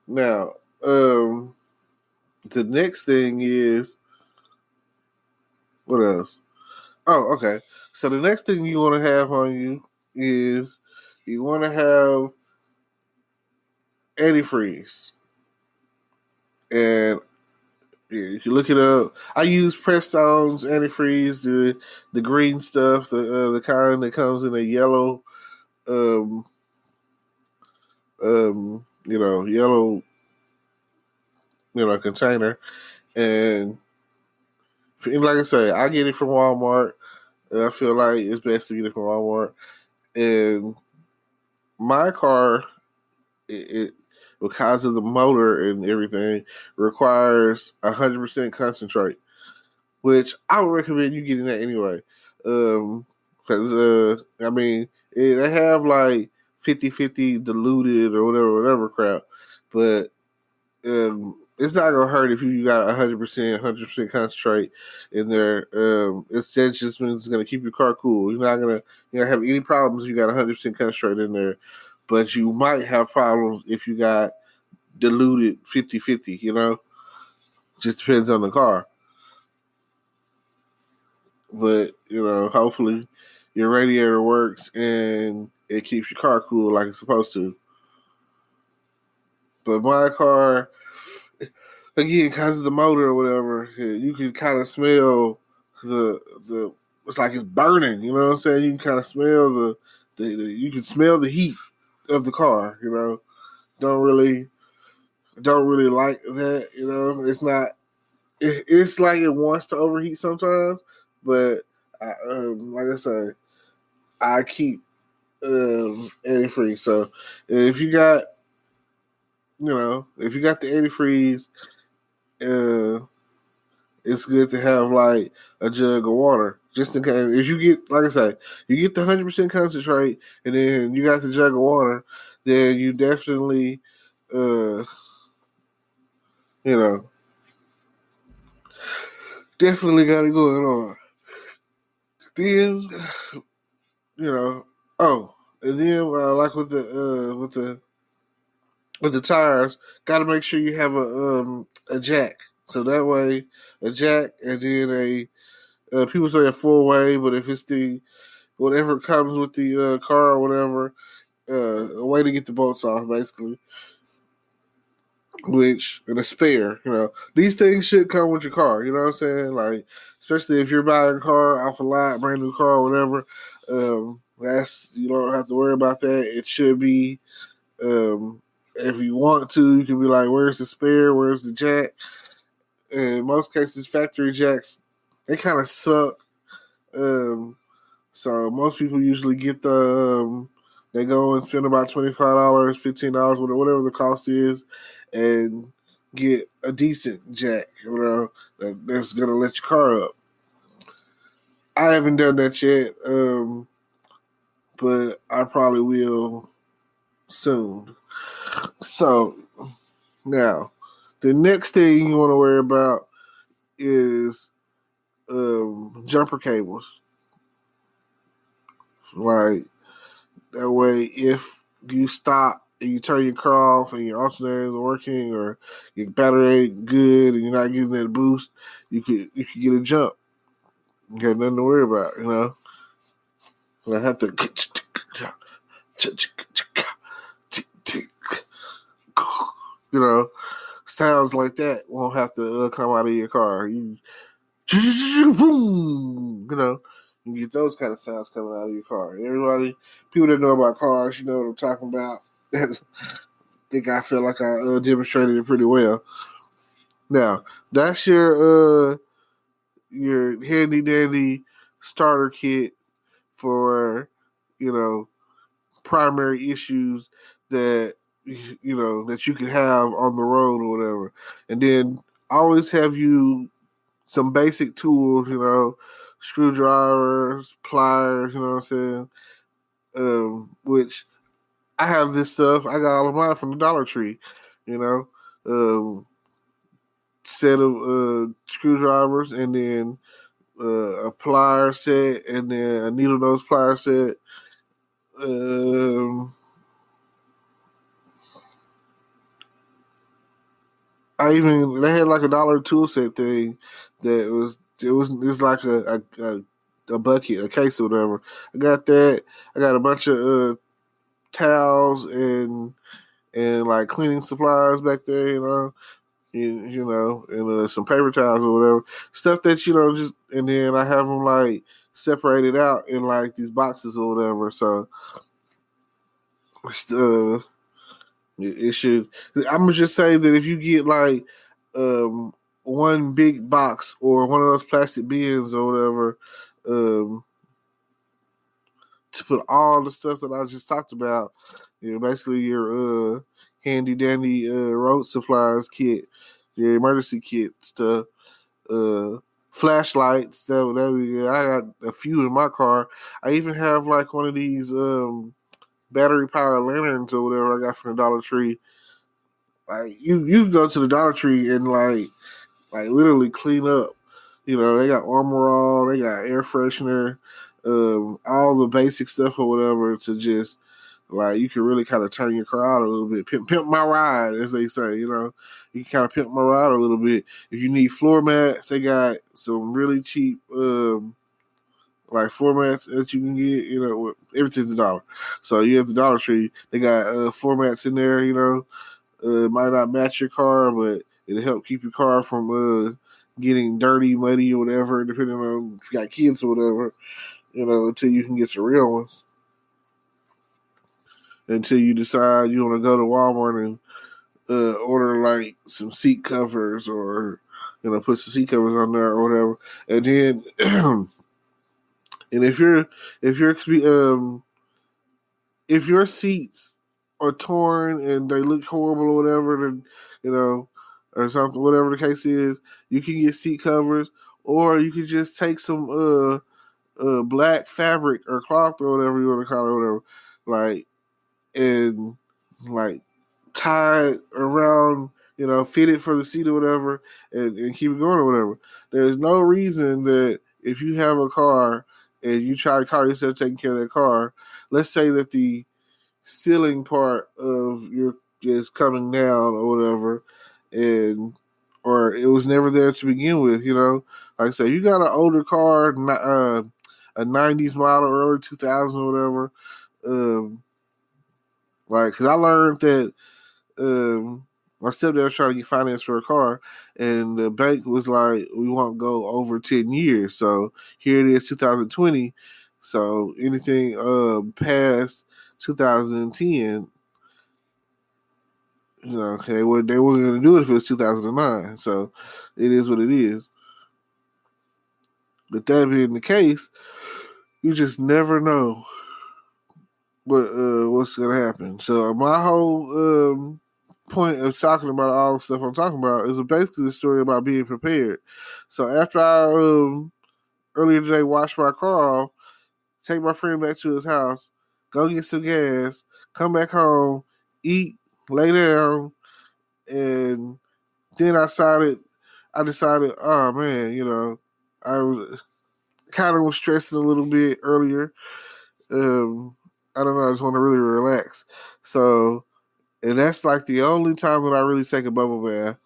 Now, the next thing is, what else? Oh, okay. So the next thing you want to have on you is, you want to have antifreeze. And you can look it up. I use Prestone's antifreeze, the green stuff, the kind that comes in a yellow, yellow, container. And like I say, I get it from Walmart. I feel like it's best to get it from Walmart. And my car, it because of the motor and everything, requires 100% concentrate, which I would recommend you getting that anyway. Because, they have like 50-50 diluted or whatever crap, but it's not gonna hurt if you got 100% concentrate in there. That just means it's gonna keep your car cool. You're not gonna have any problems if you got 100% concentrate in there, but you might have problems if you got diluted 50-50. Just depends on the car. But hopefully your radiator works and it keeps your car cool like it's supposed to. But my car, again, because of the motor or whatever, you can kind of smell the it's like it's burning. You know what I'm saying? You can kind of smell you can smell the heat of the car. Don't really like that. It's not. It's like it wants to overheat sometimes, but like I said, I keep antifreeze. So if you got the antifreeze, it's good to have like a jug of water, just in case. If you get, like I say, you get the 100% concentrate, and then you got the jug of water, then you definitely, definitely got it going on. Then, and then like with the tires, got to make sure you have a jack. So that way, a jack, and then people say a 4-way, but if it's the whatever comes with the car or whatever, a way to get the bolts off, basically. And a spare, these things should come with your car. You know what I'm saying? Like, especially if you're buying a car off a lot, brand new car or whatever. That's you don't have to worry about that. It should be. If you want to, you can be like, "Where's the spare? Where's the jack?" In most cases, factory jacks they kind of suck. Um, so most people usually get they go and spend about $25, $15, whatever the cost is, and get a decent jack, that's gonna let your car up. I haven't done that yet, but I probably will soon. So now, the next thing you want to worry about is jumper cables. Like, that way, if you stop and you turn your car off and your alternator isn't working or your battery ain't good and you're not getting that boost, you could get a jump. You got nothing to worry about, And I have to, sounds like that won't have to come out of your car. You you get those kind of sounds coming out of your car. People that know about cars, you know what I'm talking about. I think I feel like I demonstrated it pretty well. Now, that's your handy dandy starter kit for, primary issues that that you can have on the road or whatever. And then always have you some basic tools, screwdrivers, pliers, you know what I'm saying? Which I have this stuff. I got all of mine from the Dollar Tree, set of screwdrivers, and then a plier set, and then a needle nose plier set. They had like a dollar tool set thing that it's like a bucket, a case or whatever. I got that. I got a bunch of towels and like cleaning supplies back there, and some paper towels or whatever stuff that just. And then I have them like separated out in like these boxes or whatever. So it should. I'm gonna just say that if you get like one big box or one of those plastic bins or whatever, to put all the stuff that I just talked about, basically your handy dandy road supplies kit, your emergency kit stuff, flashlights. I got a few in my car. I even have like one of these battery powered lanterns or whatever I got from the Dollar Tree. Like you can go to the Dollar Tree and like literally clean up. They got Armor All, they got air freshener, all the basic stuff or whatever to just like you can really kind of turn your car out a little bit. Pimp my ride, as they say. You can kind of pimp my ride a little bit. If you need floor mats, they got some really cheap like floor mats that you can get. Everything's $1. So you have the Dollar Tree. They got floor mats in there. It might not match your car, but it'll help keep your car from getting dirty, muddy, or whatever, depending on if you got kids or whatever, until you can get some real ones. Until you decide you want to go to Walmart and order like some seat covers or, put some seat covers on there or whatever. And then, and if your seats are torn and they look horrible or whatever, then, or something, whatever the case is, you can get seat covers, or you can just take some black fabric or cloth or whatever you want to call it, or whatever, like, and like tie it around, fit it for the seat or whatever, and keep it going or whatever. There's no reason that if you have a car and you try to call yourself taking care of that car, let's say that the ceiling part of your is coming down or whatever, or it was never there to begin with. Like I said, you got an older car, a 90s model, early 2000s or whatever. Like, because I learned that my stepdad was trying to get finance for a car, and the bank was like, we won't go over 10 years. So here it is, 2020. So anything past 2010, they weren't going to do it if it was 2009. So it is what it is. But that being the case, you just never know what's going to happen. So my whole point of talking about all the stuff I'm talking about is basically the story about being prepared. So after I earlier today washed my car off, take my friend back to his house, go get some gas, come back home, eat, lay down, and then I decided, oh man, I was kind of was stressing a little bit earlier. I don't know, I just want to really relax. So, and that's like the only time that I really take a bubble bath.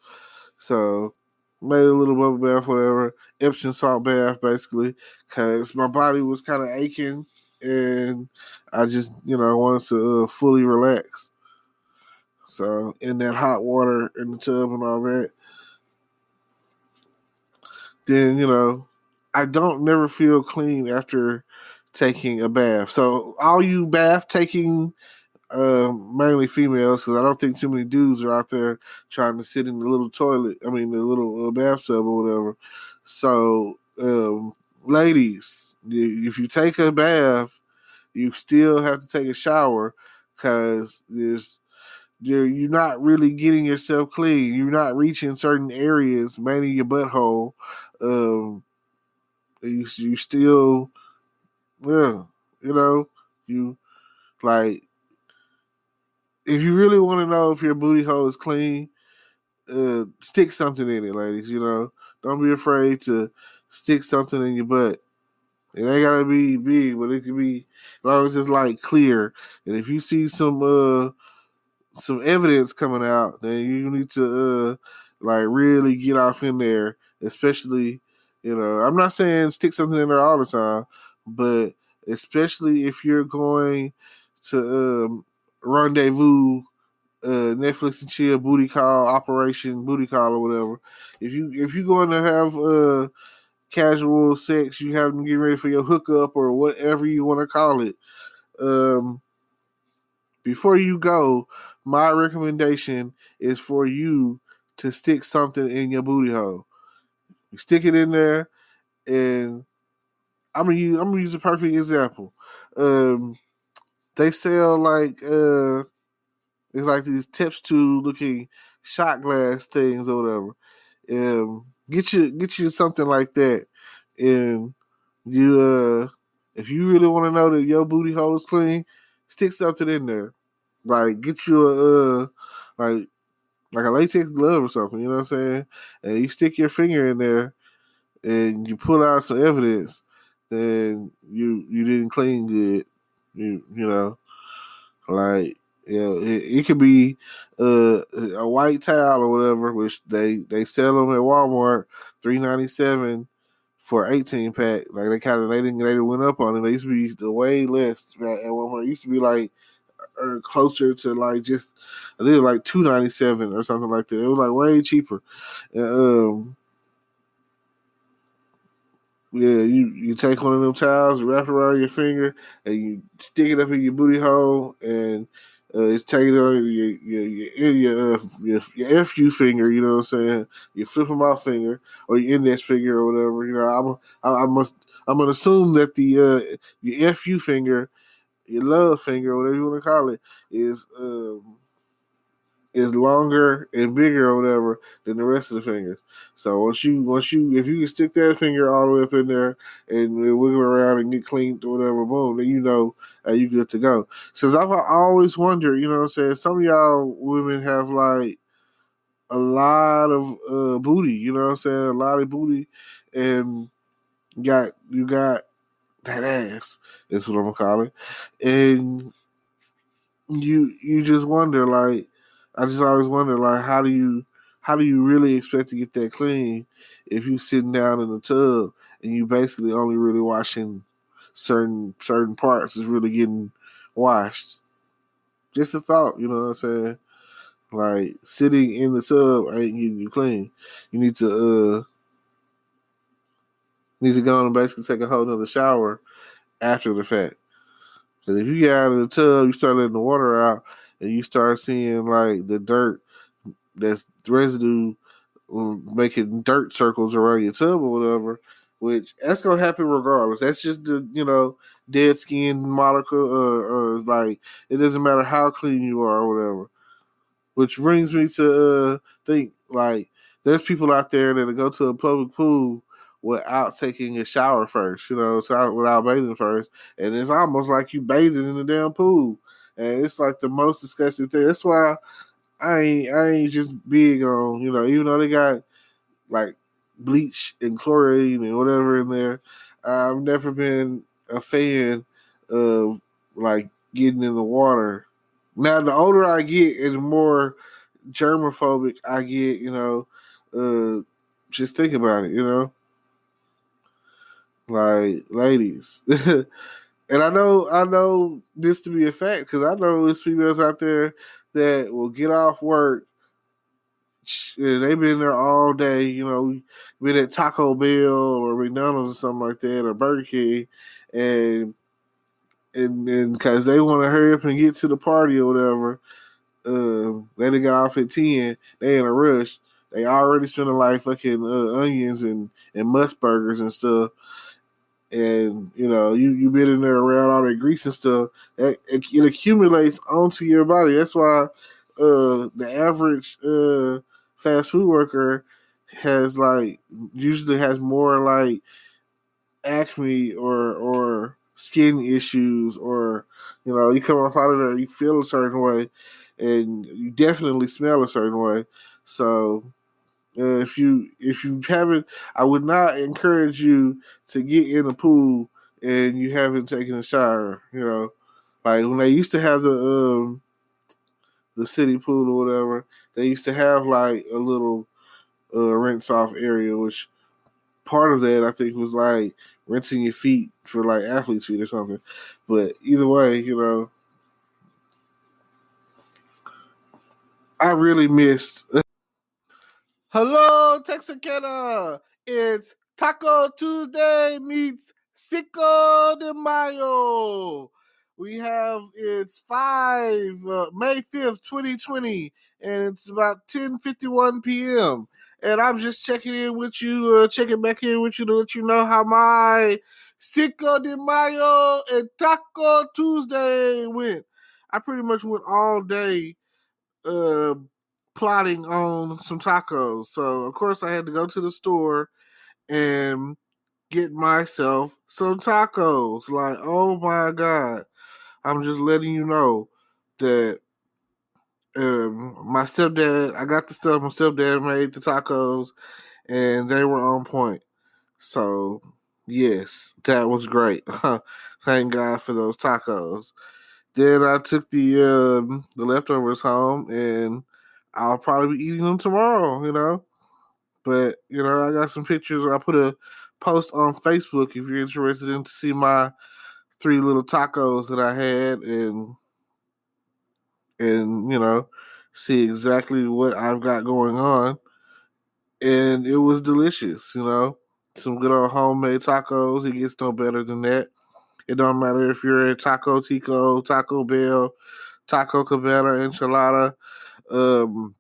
So, made a little bubble bath, whatever, Epsom salt bath, basically, because my body was kind of aching, and I just, wanted to fully relax. So, in that hot water in the tub and all that, then I don't never feel clean after taking a bath. So, all you bath taking mainly females, because I don't think too many dudes are out there trying to sit in the little toilet. I mean, the little bathtub or whatever. So, ladies, if you take a bath, you still have to take a shower because you're not really getting yourself clean. You're not reaching certain areas, mainly your butthole. You still, yeah, you like. If you really want to know if your booty hole is clean, stick something in it, ladies. Don't be afraid to stick something in your butt. It ain't gotta be big, but it can be as long as it's like clear. And if you see some evidence coming out, then you need to like really get off in there. Especially, I'm not saying stick something in there all the time, but especially if you're going to rendezvous, Netflix and chill, booty call, operation booty call or whatever. If you going to have casual sex, you have to get ready for your hookup or whatever you want to call it. Before you go, my recommendation is for you to stick something in your booty hole. You stick it in there, and I'm gonna use a perfect example. They sell like it's like these tips to looking shot glass things or whatever. Get you something like that, and you if you really want to know that your booty hole is clean, stick something in there. Like get you a like a latex glove or something. You know what I'm saying? And you stick your finger in there, and you pull out some evidence. Then you didn't clean good. You know. Like, it could be a white towel or whatever, which they sell them at Walmart, $3.97 for 18 pack. Like they didn't went up on it. They used to be the way less right, at Walmart. It used to be like closer to like just I think it was like $2.97 or something like that. It was like way cheaper. And, yeah, you take one of them towels, wrap it around your finger, and you stick it up in your booty hole, and it's taken on your FU finger. You know what I'm saying? Your flip them off finger or your index finger or whatever. I'm gonna assume that the your FU finger, your love finger, whatever you want to call it, is longer and bigger or whatever than the rest of the fingers. So once you if you can stick that finger all the way up in there and wiggle around and get cleaned or whatever, boom, then you good to go. Since I've always wondered, you know what I'm saying, some of y'all women have like a lot of booty, you know what I'm saying, a lot of booty, and you got that ass is what I'm gonna call it, and you just wonder like I just always wonder like how do you really expect to get that clean if you sitting down in the tub and you basically only really washing certain parts is really getting washed. Just a thought, you know what I'm saying? Like sitting in the tub ain't getting you clean. You need to go and basically take a whole nother shower after the fact. Because if you get out of the tub, you start letting the water out, and you start seeing like the dirt that's residue making dirt circles around your tub or whatever, which that's gonna happen regardless. That's just the dead skin molecule, or like it doesn't matter how clean you are or whatever. Which brings me to think like there's people out there that go to a public pool without taking a shower first, so without bathing first, and it's almost like you bathing in the damn pool, and it's like the most disgusting thing. That's why I ain't just big on even though they got like bleach and chlorine and whatever in there. I've never been a fan of like getting in the water. Now, the older I get and the more germophobic I get, just think about it, like ladies. And I know this to be a fact because I know there's females out there that will get off work. They've been there all day, been at Taco Bell or McDonald's or something like that, or Burger King, and because they want to hurry up and get to the party or whatever, they done got off at 10. They in a rush. They already spending like fucking onions and must burgers and stuff. And you been in there around all that grease and stuff. It accumulates onto your body. That's why the average fast food worker has usually has more like acne or skin issues, or you come off out of there, you feel a certain way, and you definitely smell a certain way. So if you haven't, I would not encourage you to get in the pool and you haven't taken a shower. Like when they used to have the city pool or whatever, they used to have like a little rinse off area, which part of that I think was like rinsing your feet for like athlete's feet or something. But either way, I really missed. Hello, Texarkana! It's Taco Tuesday meets Cinco de Mayo. It's May 5th, 2020, and it's about 10:51 p.m. And I'm just checking back in with you to let you know how my Cinco de Mayo and Taco Tuesday went. I pretty much went all day plotting on some tacos. So, of course, I had to go to the store and get myself some tacos. Like, oh my God. I'm just letting you know that my stepdad, I got the stuff, my stepdad made the tacos, and they were on point. So, yes, that was great. Thank God for those tacos. Then I took the leftovers home, and I'll probably be eating them tomorrow. But I got some pictures. I put a post on Facebook if you're interested in to see my 3 little tacos that I had, and see exactly what I've got going on. And it was delicious. Some good old homemade tacos. It gets no better than that. It don't matter if you're at Taco Tico, Taco Bell, Taco Cabana, Enchilada, um,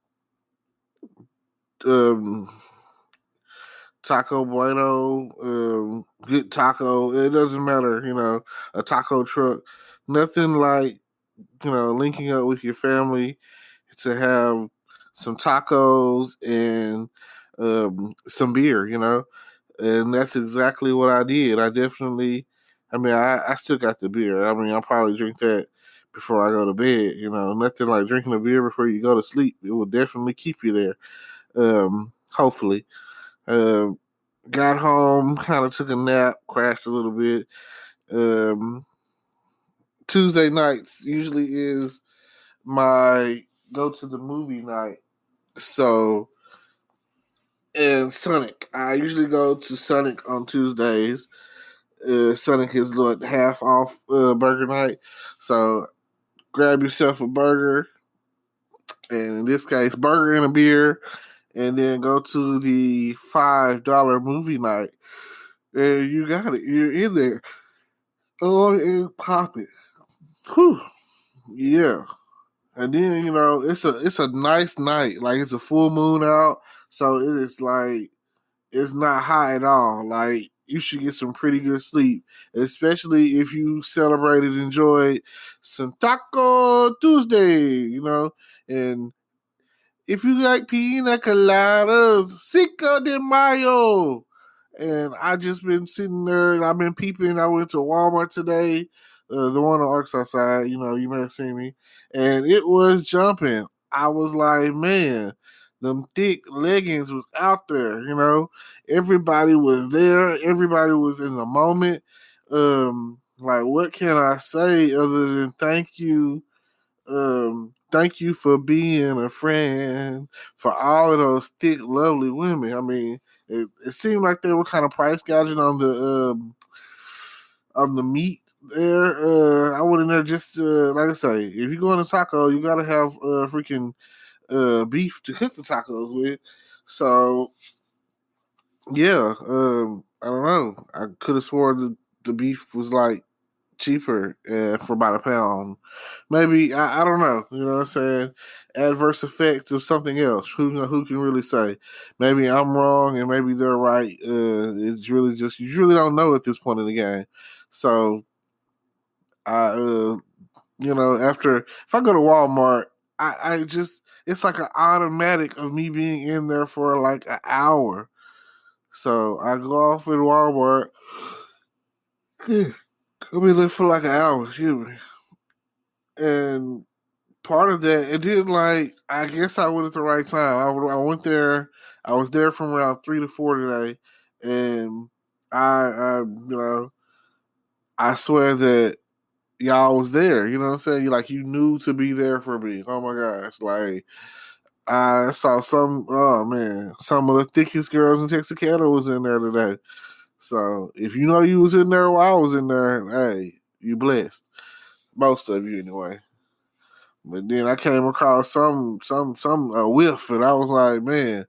Taco Bueno, good taco. It doesn't matter, a taco truck. Nothing like, linking up with your family to have some tacos and some beer, And that's exactly what I did. I still got the beer. I'll probably drink that before I go to bed. Nothing like drinking a beer before you go to sleep. It will definitely keep you there. Hopefully. Got home, kind of took a nap, crashed a little bit. Tuesday nights usually is my go to the movie night. So, and Sonic. I usually go to Sonic on Tuesdays. selling his little half off burger night. So grab yourself a burger, and in this case, burger and a beer, and then go to the $5 movie night. And you got it. You're in there. Oh, it's popping. Whew. Yeah. And then, it's a nice night. Like, it's a full moon out. So it is like, it's not high at all. Like, you should get some pretty good sleep, especially if you celebrated, enjoyed some Taco Tuesday, and if you like pina coladas, Cinco de Mayo. And I just been sitting there and I've been peeping. I went to Walmart today, the one on Arkansas side, you may have seen me. And it was jumping. I was like, man, them thick leggings was out there. Everybody was there. Everybody was in the moment. Like, what can I say other than thank you? Thank you for being a friend for all of those thick, lovely women. I mean, it seemed like they were kind of price gouging on the meat there. I went in there just like I say, if you go on a taco, you gotta have freaking beef to cook the tacos with. So yeah, I don't know. I could have sworn the beef was like cheaper for about a pound. Maybe I don't know. You know what I'm saying? Adverse effects of something else. Who can really say? Maybe I'm wrong and maybe they're right. It's really just you really don't know at this point in the game. So I after if I go to Walmart, I just it's like an automatic of me being in there for like an hour. So I go off at Walmart. I'll be there for like an hour, excuse me. And part of that, it did like I guess I went at the right time. I went there. I was there from around 3 to 4 today, and I I swear that y'all was there. You know what I'm saying? You knew to be there for me. Oh my gosh! Like I saw some. Oh man, some of the thickest girls in Texarkana was in there today. So if you know you was in there while I was in there, hey, you blessed. Most of you anyway. But then I came across some whiff, and I was like, man,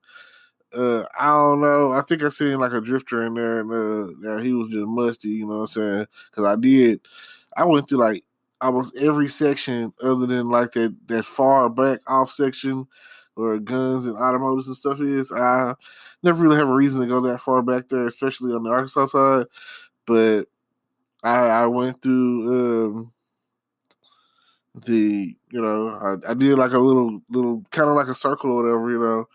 I don't know. I think I seen like a drifter in there, and he was just musty. You know what I'm saying? Because I went through like almost every section other than like that far back off section where guns and automotives and stuff is. I never really have a reason to go that far back there, especially on the Arkansas side. But I went through. I did like a little kind of like a circle or whatever,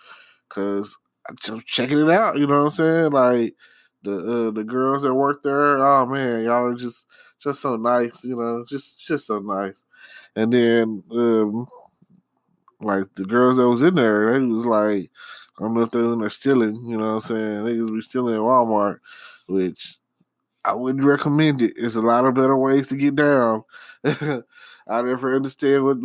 because I just checking it out. You know what I'm saying? Like the girls that work there, oh man, y'all are just so nice. Just so nice. And then like the girls that was in there, they was like, I don't know if they were in there stealing. You know what I'm saying? They was be stealing at Walmart, which I wouldn't recommend it. There's a lot of better ways to get down. I never understand what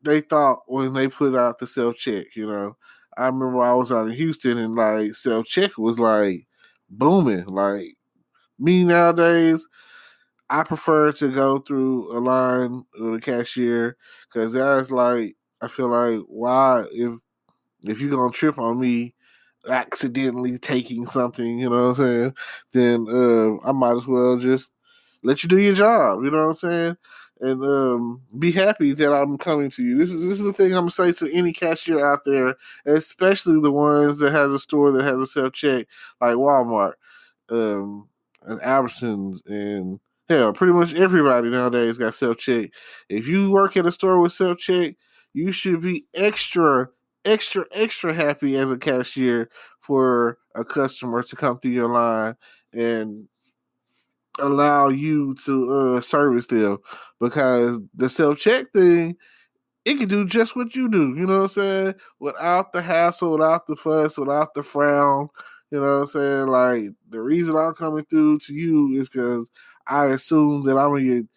they thought when they put out the self check. I remember I was out in Houston and like self check was like booming. Like me nowadays, I prefer to go through a line with a cashier because that's like I feel like why if you're gonna trip on me accidentally taking something, you know what I'm saying, then I might as well just let you do your job, you know what I'm saying? And be happy that I'm coming to you. This is the thing I'm gonna say to any cashier out there, especially the ones that has a store that has a self check like Walmart, and Albertsons, and hell, pretty much everybody nowadays got self check. If you work at a store with self check, you should be extra happy as a cashier for a customer to come through your line and allow you to service them, because the self check thing, it can do just what you do, you know what I'm saying? Without the hassle, without the fuss, without the frown, you know what I'm saying? Like, the reason I'm coming through to you is because I assume that I'm going to get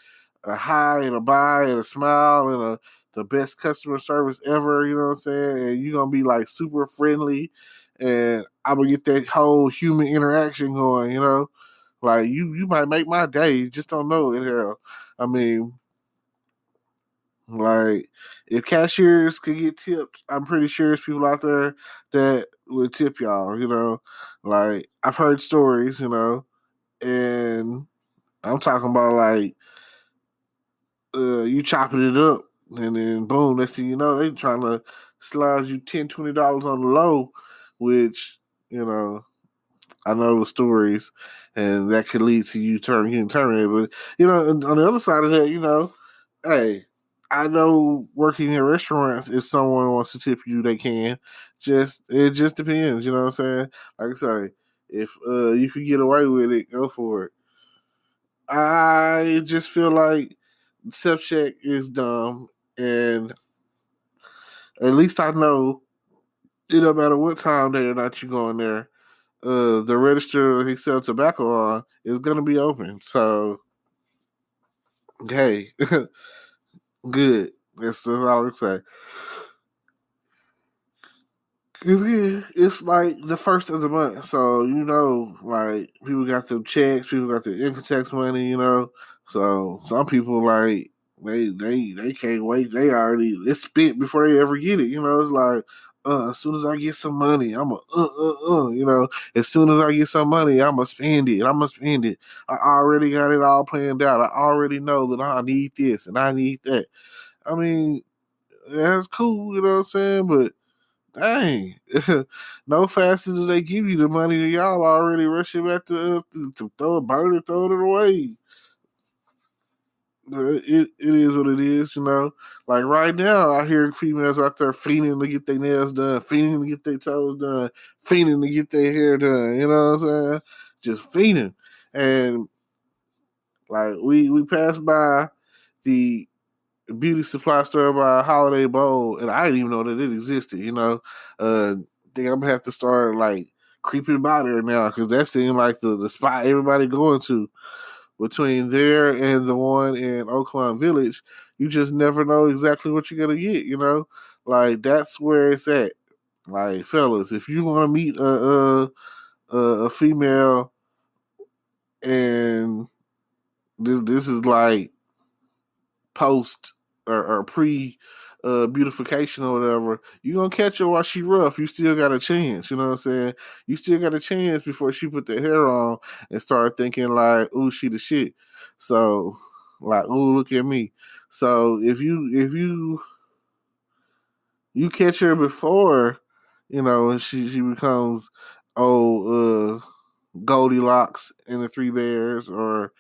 a hi and a bye and a smile and the best customer service ever, you know what I'm saying? And you're going to be like super friendly, and I'm going to get that whole human interaction going, Like you might make my day. You just don't know it. Hell, I mean, like if cashiers could get tipped, I'm pretty sure there's people out there that would tip y'all. Like I've heard stories. And I'm talking about like you chopping it up, and then boom, next thing you know, they trying to slide you $10, $20 on the low, which I know the stories, and that could lead to you getting terminated. But on the other side of that, hey, I know working in restaurants, if someone wants to tip you, they can. It just depends. You know what I'm saying? Like I say, if you could get away with it, go for it. I just feel like self check is dumb, and at least I know it don't matter what time day or not you go in there. The register he sell tobacco on is gonna be open. So hey, good. That's all I would say. It's like the first of the month, so like people got them checks, people got the income tax money, So some people like they can't wait. It's spent before they ever get it. It's like as soon as I get some money, I'm as soon as I get some money, I'ma spend it. I'ma spend it. I already got it all planned out. I already know that I need this and I need that. I mean, that's cool, you know what I'm saying? But dang, no faster do they give you the money than y'all already rushing back to throw it, burn it, throw it away. But it is what it is, Like right now, I hear females out there fiending to get their nails done, fiending to get their toes done, fiending to get their hair done. You know what I'm saying? Just fiending. And like we passed by the beauty supply store by Holiday Bowl, and I didn't even know that it existed. Think I'm gonna have to start like creeping by there now because that seemed like the spot everybody going to. Between there and the one in Oakland Village, you just never know exactly what you're gonna get. Like that's where it's at. Like fellas, if you want to meet a female, and this is like post or pre beautification or whatever, you gonna catch her while she rough. You still got a chance, you know what I'm saying? You still got a chance before she put the hair on and start thinking like, ooh, she the shit. So like, ooh, look at me. So if you catch her before, and she becomes Goldilocks and the Three Bears, or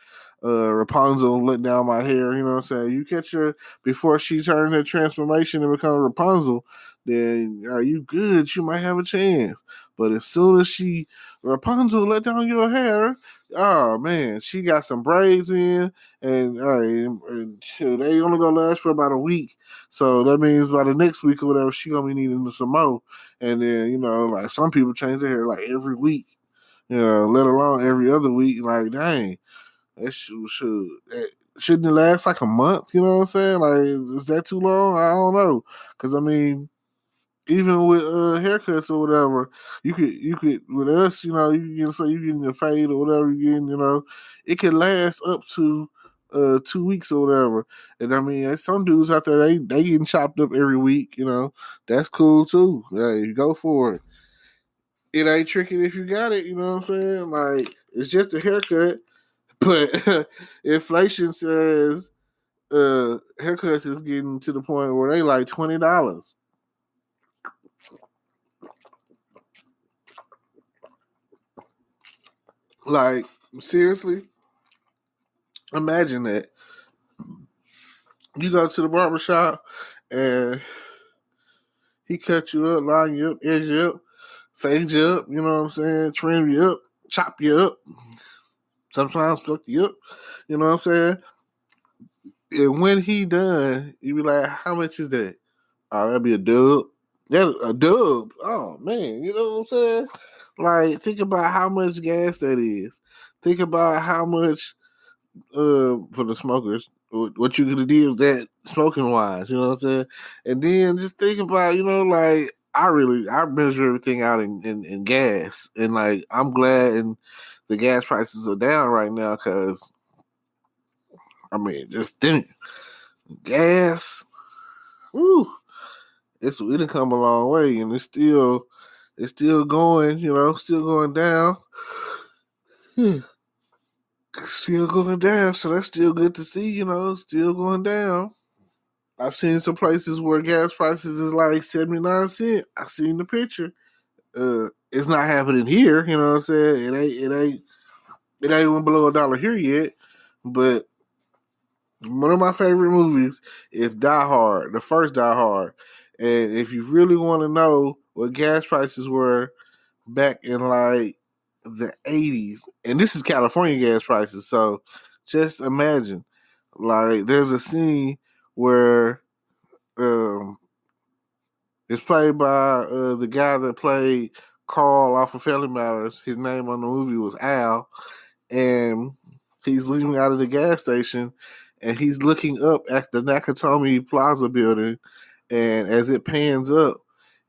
Rapunzel let down my hair, you know what I'm saying? You catch her before she turns her transformation and becomes Rapunzel, then are you good? You might have a chance. But as soon as Rapunzel let down your hair, oh man, she got some braids in, and shoot, they only gonna last for about a week. So that means by the next week or whatever, she gonna be needing some more. And then like some people change their hair like every week, let alone every other week. Like dang. That shouldn't it last like a month? You know what I'm saying? Like, is that too long? I don't know. Because I mean, even with haircuts or whatever, you could with us, you can say you getting a fade or whatever you getting, it could last up to 2 weeks or whatever. And I mean, there's some dudes out there they getting chopped up every week. That's cool too. Hey, go for it. It ain't tricky if you got it. You know what I'm saying? Like, it's just a haircut. But inflation says haircuts is getting to the point where they like $20. Like seriously, imagine that you go to the barbershop and he cut you up, line you up, edge you up, fade you up. You know what I'm saying? Trim you up, chop you up. Sometimes fuck you up. You know what I'm saying? And when he done, you be like, how much is that? Oh, that'd be a dub. That a dub. Oh man, you know what I'm saying? Like, think about how much gas that is. Think about how much for the smokers, what you could have did with that smoking wise, you know what I'm saying? And then just think about, like I measure everything out in gas. And like I'm glad and the gas prices are down right now because, I mean, just think, gas, woo, it done come a long way, and it's still going, still going down. Still going down, so that's still good to see, still going down. I've seen some places where gas prices is like 79 cents. I seen the picture. It's not happening here, you know what I'm saying? It ain't even below $1 here yet. But one of my favorite movies is Die Hard, the first Die Hard. And if you really want to know what gas prices were back in like the 80s, and this is California gas prices, so just imagine, like, there's a scene where it's played by the guy that played Carl off of Family Matters. His name on the movie was Al, and he's leaving out of the gas station, and he's looking up at the Nakatomi Plaza building, and as it pans up,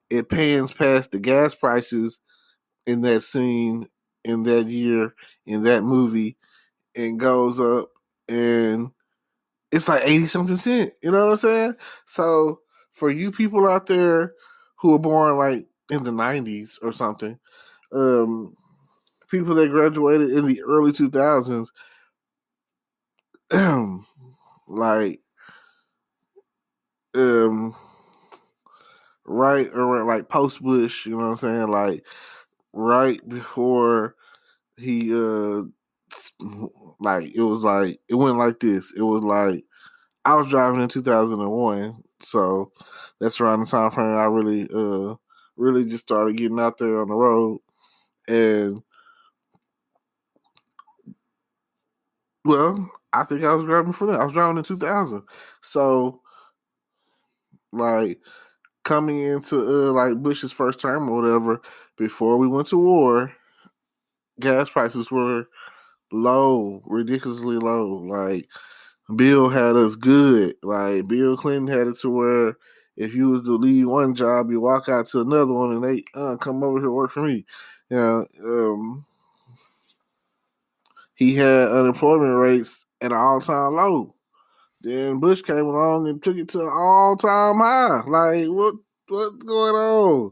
it pans past the gas prices in that scene, in that year, in that movie, and goes up, and it's like 80 something cent. You know what I'm saying? So for you people out there who were born like in the 90s or something, people that graduated in the early 2000s, like, right around like post Bush, you know what I'm saying? Like right before he, like it was like, it went like this. It was like, I was driving in 2001, so that's around the time frame I really just started getting out there on the road. And well, I think I was driving before that. I was driving in 2000, so like coming into like Bush's first term or whatever, before we went to war, gas prices were low, ridiculously low. Like Bill had us good. Like Bill Clinton had it to where if you was to leave one job, you walk out to another one, and they come over here work for me. You know, he had unemployment rates at an all-time low. Then Bush came along and took it to an all-time high. Like what's going on?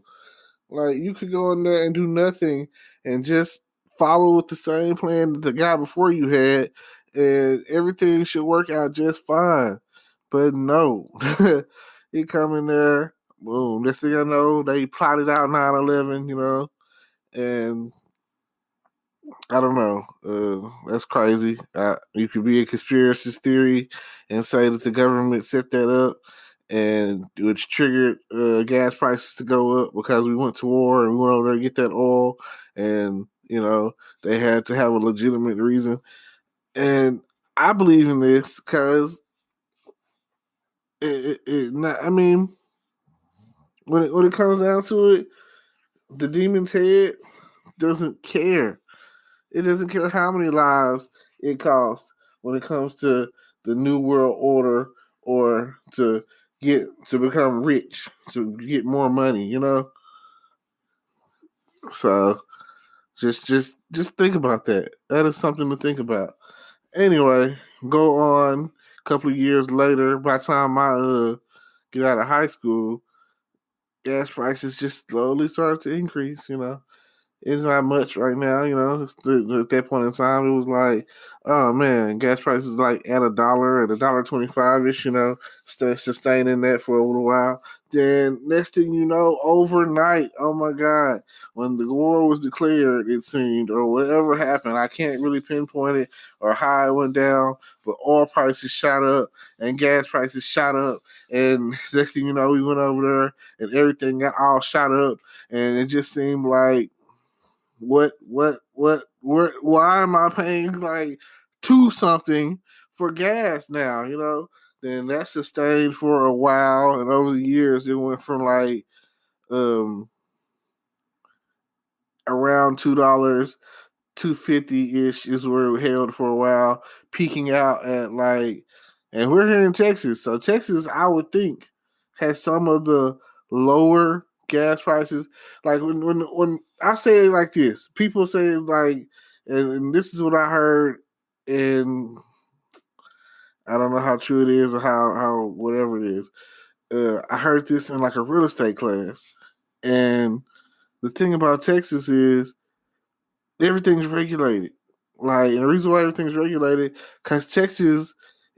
Like you could go in there and do nothing and just follow with the same plan that the guy before you had, and everything should work out just fine. But no, he come in there, boom. Next thing I know, they plotted out 9/11, and I don't know. That's crazy. You could be a conspiracy theory and say that the government set that up, and which triggered gas prices to go up because we went to war and we went over there to get that oil, and they had to have a legitimate reason. And I believe in this because I mean, when it comes down to it, the demon's head doesn't care. It doesn't care how many lives it costs when it comes to the New World Order or to become rich, to get more money, So just think about that. That is something to think about. Anyway, go on. A couple of years later, by the time I get out of high school, gas prices just slowly started to increase. It's not much right now, at that point in time, it was like, oh man, gas prices like at $1, at $1.25 ish, sustaining that for a little while. Then next thing you know, overnight, oh my God, when the war was declared, it seemed, or whatever happened, I can't really pinpoint it or how it went down, but oil prices shot up and gas prices shot up. And next thing you know, we went over there and everything got all shot up. And it just seemed like, why am I paying like $2 for gas now? Then that sustained for a while, and over the years it went from like around $2, $2.50 is where it held for a while, peaking out at like, and we're here in Texas, so Texas I would think has some of the lower gas prices. Like when I say it like this, people say like and this is what I heard, and I don't know how true it is or how whatever it is. I heard this in like a real estate class, and the thing about Texas is everything's regulated. Like, and the reason why everything's regulated, because Texas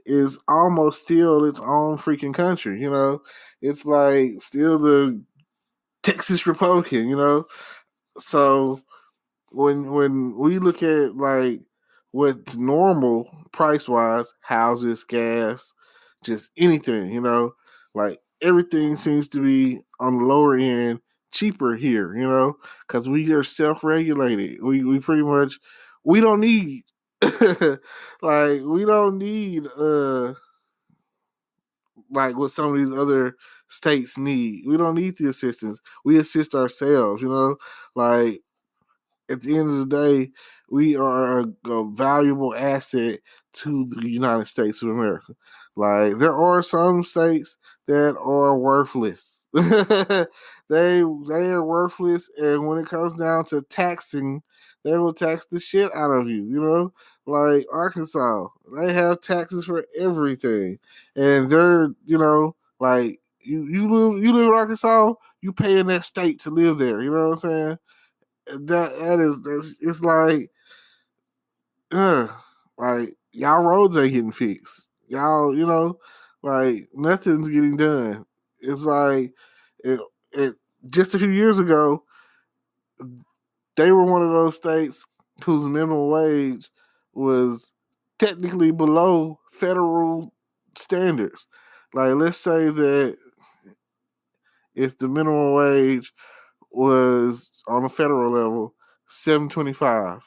is almost still its own freaking country. You know, it's like still the Texas Republican. You know, so when we look at like what's normal price wise, houses, gas, just anything, you know, like everything seems to be on the lower end cheaper here, you know, because we are self regulated. We pretty much we don't need like we don't need like what some of these other states need. We don't need the assistance. We assist ourselves, you know, like at the end of the day, we are a valuable asset to the United States of America. Like there are some states that are worthless. They are worthless, and when it comes down to taxing, they will tax the shit out of you. You know, like Arkansas, they have taxes for everything, and they're like you live in Arkansas, you pay in that state to live there. You know what I'm saying? It's like uh, like y'all roads ain't getting fixed. Y'all, like nothing's getting done. It's like it, it just a few years ago, they were one of those states whose minimum wage was technically below federal standards. Like let's say that if the minimum wage was on a federal level $7.25.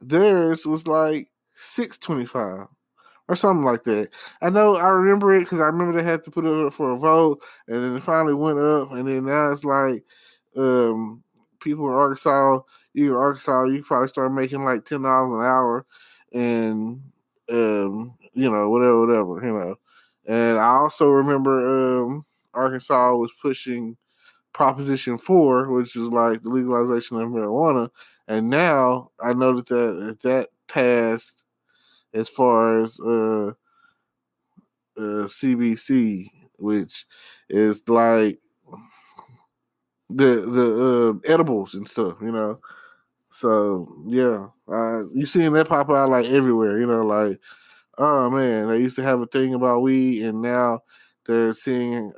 Theirs was like $6.25 or something like that. I know I remember it because I remember they had to put it up for a vote, and then it finally went up, and then now it's like people in Arkansas, you probably start making like $10 an hour, and whatever. And I also remember Arkansas was pushing Proposition 4, which is like the legalization of marijuana. And now I know that passed as far as CBC, which is like the edibles and stuff, So yeah, you seeing that pop out like everywhere, like oh man, they used to have a thing about weed, and now they're seeing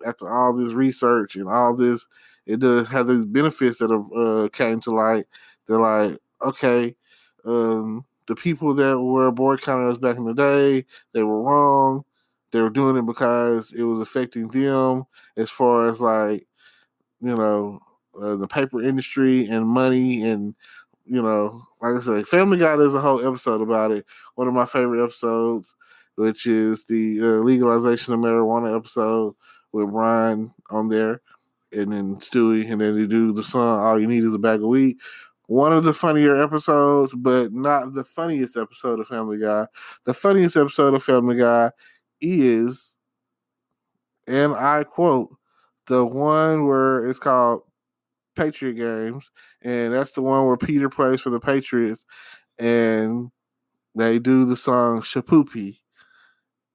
after all this research and all this, it does have these benefits that have came to light. They're like, okay, the people that were boycotting us back in the day, they were wrong. They were doing it because it was affecting them as far as like the paper industry and money and like I said, Family Guy does a whole episode about it. One of my favorite episodes, which is the legalization of marijuana episode with Brian on there, and then Stewie, and then they do the song "All You Need Is a Bag of Weed." One of the funnier episodes, but not the funniest episode of Family Guy. The funniest episode of Family Guy is, and I quote, the one where it's called Patriot Games, and that's the one where Peter plays for the Patriots, and they do the song Shapoopy.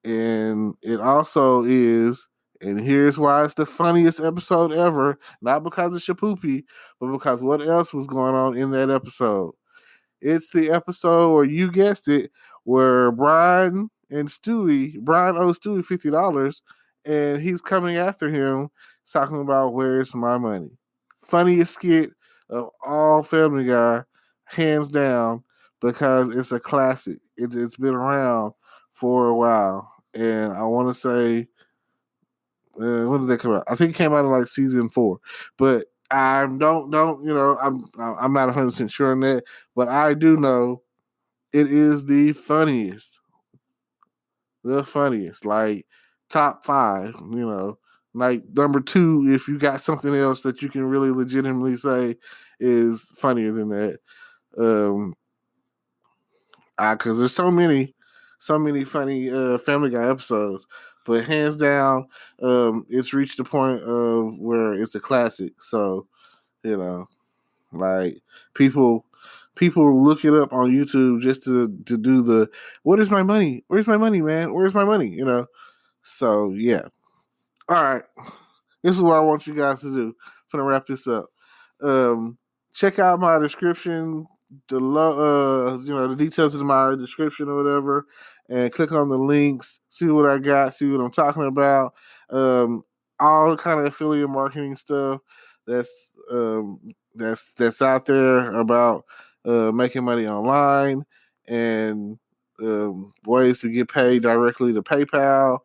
And it also is, and here's why it's the funniest episode ever, not because of Shapoopy, but because what else was going on in that episode. It's the episode where you guessed it, where Brian owes Stewie $50, and he's coming after him, talking about where's my money. Funniest skit of all Family Guy, hands down, because it's a classic. It's been around for a while, and I want to say, when did they come out? I think it came out in like season 4, but I don't I'm not 100% sure on that, but I do know it is the funniest, like top 5, like number 2 if you got something else that you can really legitimately say is funnier than that. Because there's so many funny Family Guy episodes, but hands down, it's reached the point of where it's a classic. So like people people look it up on YouTube just to do the what is my money? Where's my money, man? Where's my money? You know. So yeah. All right. This is what I want you guys to do. I'm gonna wrap this up. Check out my description, the details of my description or whatever, and click on the links. See what I got. See what I'm talking about. All kind of affiliate marketing stuff that's out there about making money online and ways to get paid directly to PayPal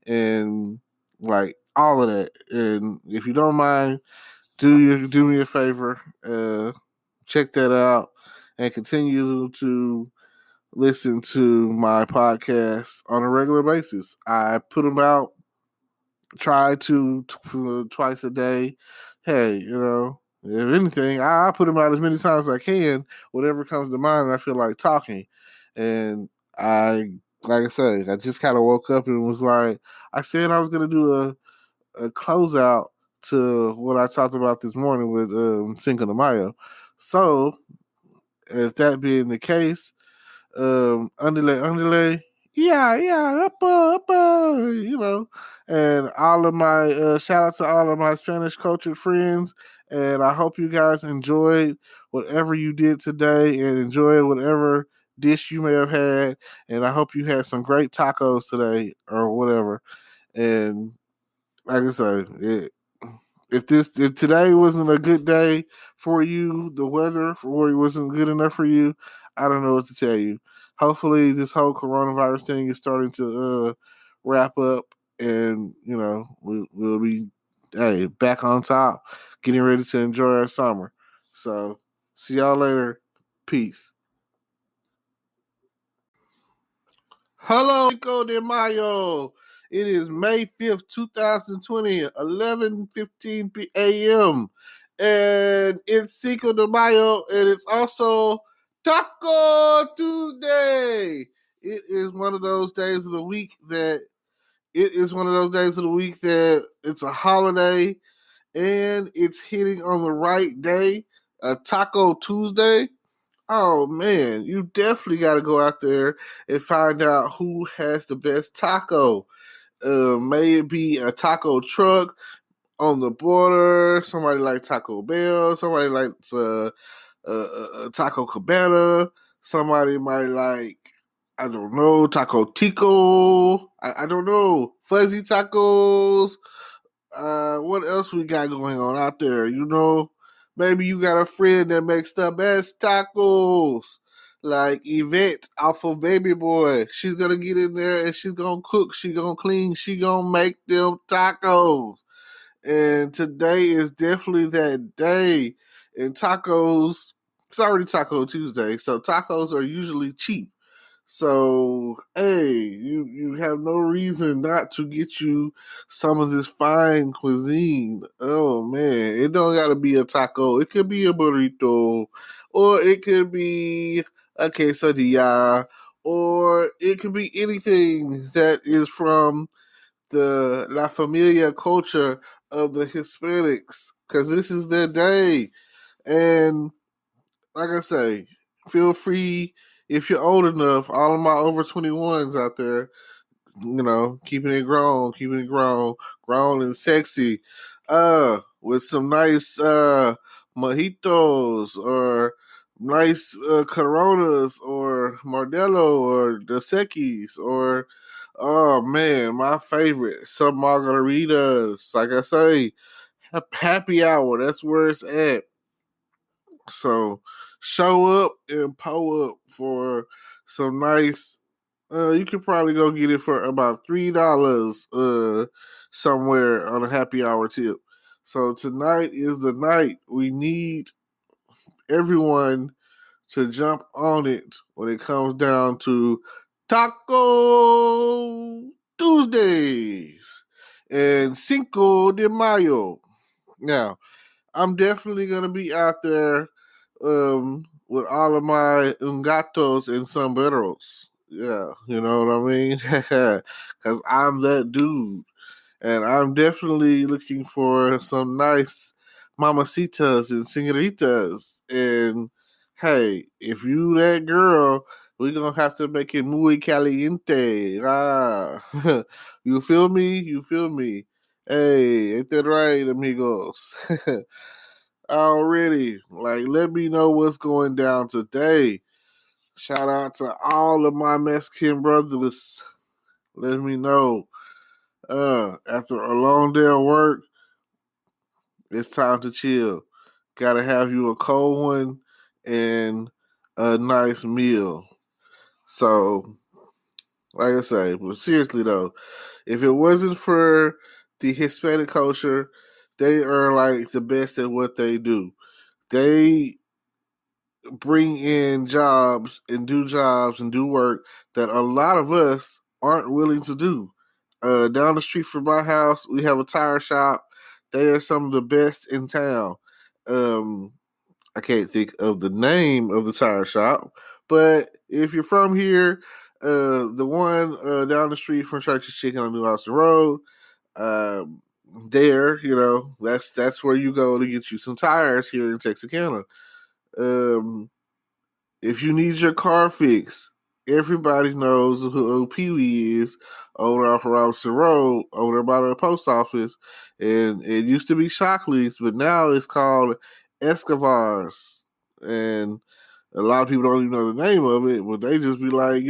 and like all of that. And if you don't mind, do me a favor, check that out, and continue to listen to my podcast on a regular basis. I put them out, try to twice a day. Hey, if anything, I put them out as many times as I can, whatever comes to mind, and I feel like talking. And like I said, I just kind of woke up and was like, I said I was going to do a closeout to what I talked about this morning with Cinco de Mayo. So, if that being the case, underlay, yeah, upper, and all of my shout out to all of my Spanish cultured friends, and I hope you guys enjoyed whatever you did today and enjoyed whatever dish you may have had, and I hope you had some great tacos today or whatever. And like I said, if today wasn't a good day for you, the weather for it wasn't good enough for you, I don't know what to tell you. Hopefully, this whole coronavirus thing is starting to wrap up, and we'll be back on top, getting ready to enjoy our summer. So, see y'all later. Peace. Hello, Cinco de Mayo. It is May 5th, 2020, 11:15 a.m. And it's Cinco de Mayo, and it's also Taco Tuesday. It is one of those days of the week that it's a holiday and it's hitting on the right day, a Taco Tuesday. Oh man, you definitely got to go out there and find out who has the best taco. May it be a taco truck on the border, somebody like Taco Bell, somebody likes Taco Cabana, somebody might like, I don't know, Taco Tico, I don't know, Fuzzy Tacos. What else we got going on out there? Maybe you got a friend that makes the best tacos, like Yvette off of Baby Boy. She's gonna get in there and she's gonna cook. She's gonna clean. She's gonna make them tacos. And today is definitely that day. And tacos, it's already Taco Tuesday, so tacos are usually cheap. So, hey, you have no reason not to get you some of this fine cuisine. Oh man, it don't gotta be a taco. It could be a burrito, or it could be a quesadilla, or it could be anything that is from the La Familia culture of the Hispanics, because this is their day. And like I say, feel free if you're old enough. All of my over 21s out there, keeping it grown and sexy, with some nice mojitos or nice Coronas or Modelo or Dos Equis or oh man, my favorite, some margaritas. Like I say, happy hour. That's where it's at. So show up and pull up for some nice. You could probably go get it for about $3 somewhere on a happy hour tip. So tonight is the night. We need everyone to jump on it when it comes down to Taco Tuesdays and Cinco de Mayo. Now, I'm definitely gonna be out there with all of my ungatos and sombreros. Yeah, you know what I mean? Because I'm that dude. And I'm definitely looking for some nice mamacitas and senoritas. And hey, if you that girl, we gonna have to make it muy caliente. You feel me? You feel me? Hey, ain't that right, amigos? Already, like, let me know what's going down today. Shout out to all of my Mexican brothers. Let me know. After a long day of work, it's time to chill. Gotta have you a cold one and a nice meal. So, like I say, but seriously though, if it wasn't for the Hispanic culture, they are like the best at what they do. They bring in jobs and do work that a lot of us aren't willing to do. Down the street from my house, we have a tire shop. They are some of the best in town. Um, I can't think of the name of the tire shop, but if you're from here, the one down the street from Church's Chicken on New Austin Road, um, there, that's where you go to get you some tires here in Texarkana. Um, if you need your car fixed, everybody knows who Pee Wee is over off of Robinson Road, over there by the post office. And it used to be Shockley's, but now it's called Escobar's. And a lot of people don't even know the name of it, but they just be like,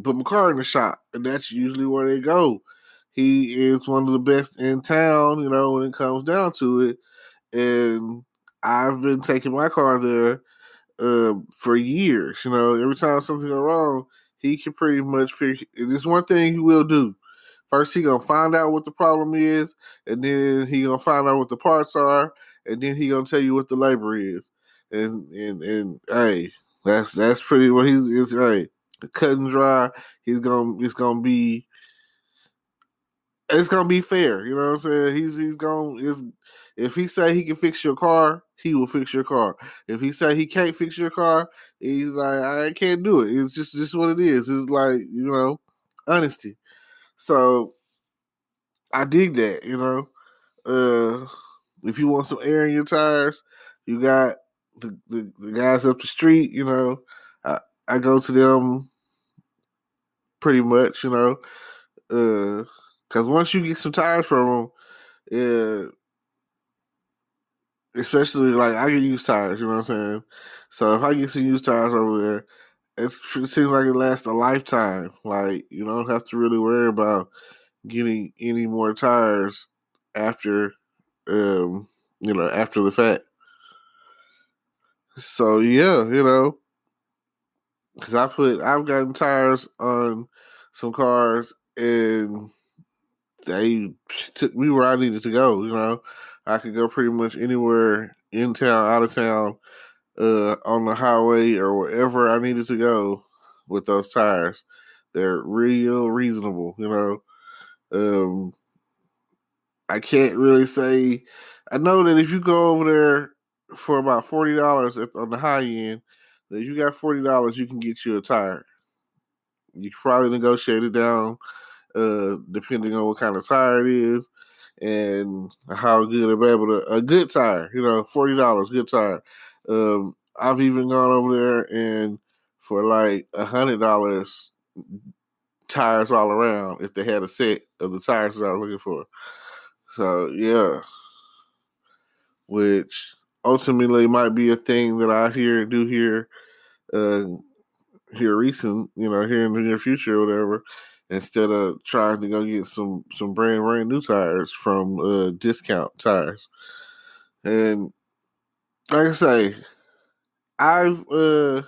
put my car in the shop. And that's usually where they go. He is one of the best in town, when it comes down to it. And I've been taking my car there for years. Every time something go wrong, he can pretty much figure. There's one thing he will do. First, he gonna find out what the problem is, and then he gonna find out what the parts are, and then he gonna tell you what the labor is. And hey, that's pretty what he is. Hey, cut and dry. It's gonna be fair. You know what I'm saying? He's gonna if he say he can fix your car, he will fix your car. If he say he can't fix your car, he's like, I can't do it. It's just what it is. It's like, honesty. So I dig that, if you want some air in your tires, you got the guys up the street, I go to them pretty much, because once you get some tires from them, especially like I get used tires, you know what I'm saying? So if I get some used tires over there, it seems like it lasts a lifetime. Like you don't have to really worry about getting any more tires after, after the fact. So yeah, because I've gotten tires on some cars and they took me where I needed to go. I could go pretty much anywhere in town, out of town, on the highway or wherever I needed to go with those tires. They're real reasonable. Um, I can't really say. I know that if you go over there for about $40 on the high end, that if you got $40, you can get you a tire. You can probably negotiate it down, depending on what kind of tire it is and how good a good tire, $40, good tire. I've even gone over there and for like $100 tires all around if they had a set of the tires that I was looking for. So yeah, which ultimately might be a thing that I do here, uh, recent, here in the near future or whatever, instead of trying to go get some brand new tires from discount tires. And like I say, I've uh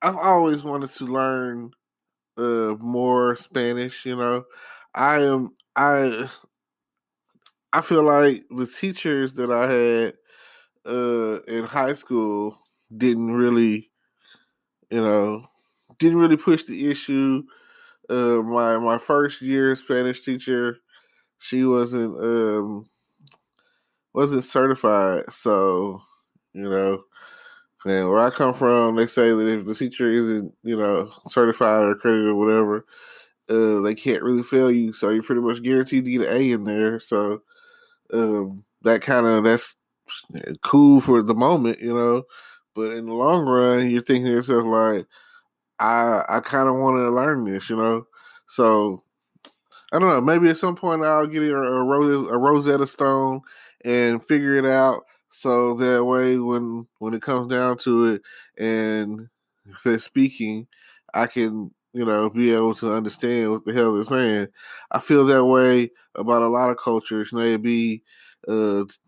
I've always wanted to learn more Spanish, I am I feel like the teachers that I had in high school didn't really, you know, didn't really push the issue. My first year Spanish teacher, she wasn't certified, so you know, and where I come from, they say that if the teacher isn't, certified or accredited or whatever, they can't really fail you. So you're pretty much guaranteed to get an A in there. So that's cool for the moment, but in the long run, you're thinking to yourself like, I kind of want to learn this, So I don't know. Maybe at some point I'll get a Rosetta Stone and figure it out. So that way, when it comes down to it, and if they're speaking, I can be able to understand what the hell they're saying. I feel that way about a lot of cultures. Maybe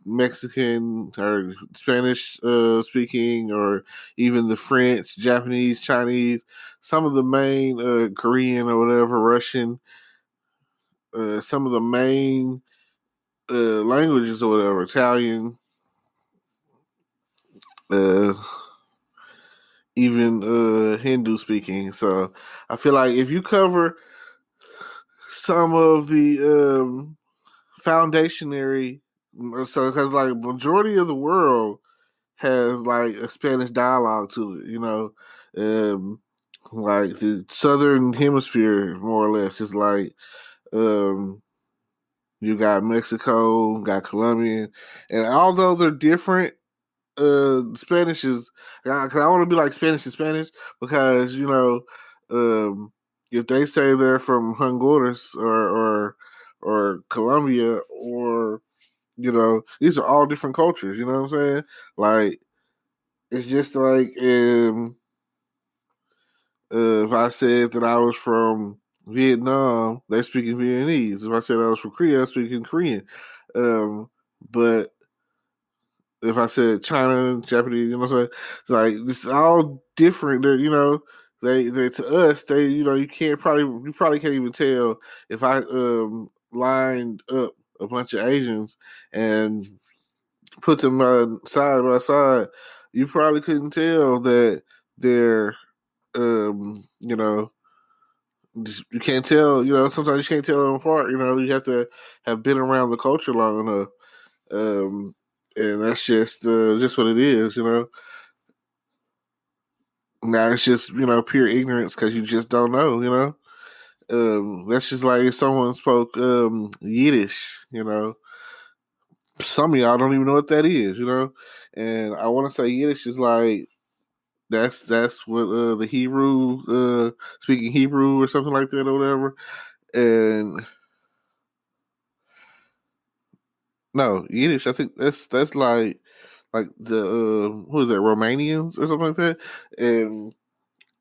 Mexican or Spanish speaking, or even the French, Japanese, Chinese, some of the main Korean or whatever, Russian. Some of the main languages or whatever, Italian, uh, even Hindu speaking. So I feel like if you cover some of the foundationary, so because like majority of the world has like a Spanish dialogue to it, like the southern hemisphere more or less is like um, you got Mexico, got Colombian, and although they're different, Spanish is because I want to be like Spanish and Spanish because um, if they say they're from Honduras or Colombia or these are all different cultures. You know what I'm saying? Like it's just like if I said that I was from Vietnam, they're speaking Vietnamese. If I said I was from Korea, I'm speaking Korean. But if I said China, Japanese, you know what I'm saying? It's like it's all different. They're they to us, you probably can't even tell if I lined up a bunch of Asians and put them side by side, you probably couldn't tell that they're you know you can't tell, sometimes you can't tell them apart, you have to have been around the culture long enough. Um, and that's just what it is, Now it's just, pure ignorance because you just don't know, That's just like if someone spoke Yiddish, Some of y'all don't even know what that is, And I want to say Yiddish is like that's what the Hebrew speaking Hebrew or something like that or whatever. And no, Yiddish, I think that's like the who is that, Romanians or something like that. And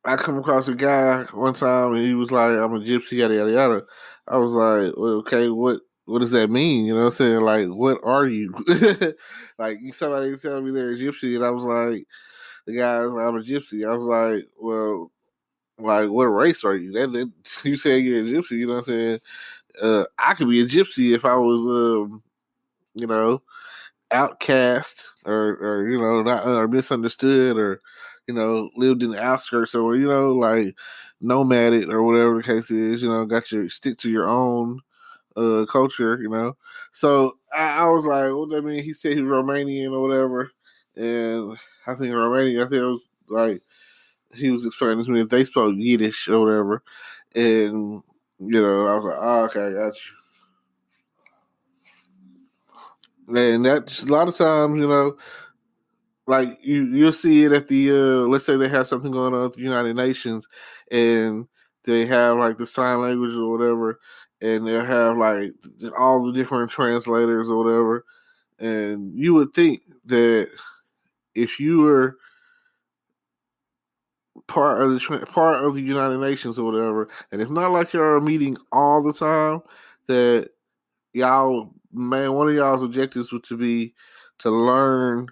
I come across a guy one time and he was like, I'm a gypsy, yada yada yada. I was like, well, okay, what does that mean? You know what I'm saying? Like, what are you? Like somebody telling me they're a gypsy, and I was like, the guy was like, I'm a gypsy. I was like, well, like what race are you? That you say you're a gypsy, you know what I'm saying? I could be a gypsy if I was you know, outcast or not or misunderstood or lived in the outskirts or like nomadic or whatever the case is, got your stick to your own culture, so I was like, what that mean? He said he was Romanian or whatever, and I think Romanian, I think it was like he was explaining to me if they spoke Yiddish or whatever, and I was like, oh, okay, I got you. And that's a lot of times, like you'll see it at the let's say they have something going on at the United Nations, and they have like the sign language or whatever, and they'll have like all the different translators or whatever, and you would think that if you were part of the United Nations or whatever, and it's not like you're meeting all the time, that y'all, man, one of y'all's objectives would to be to learn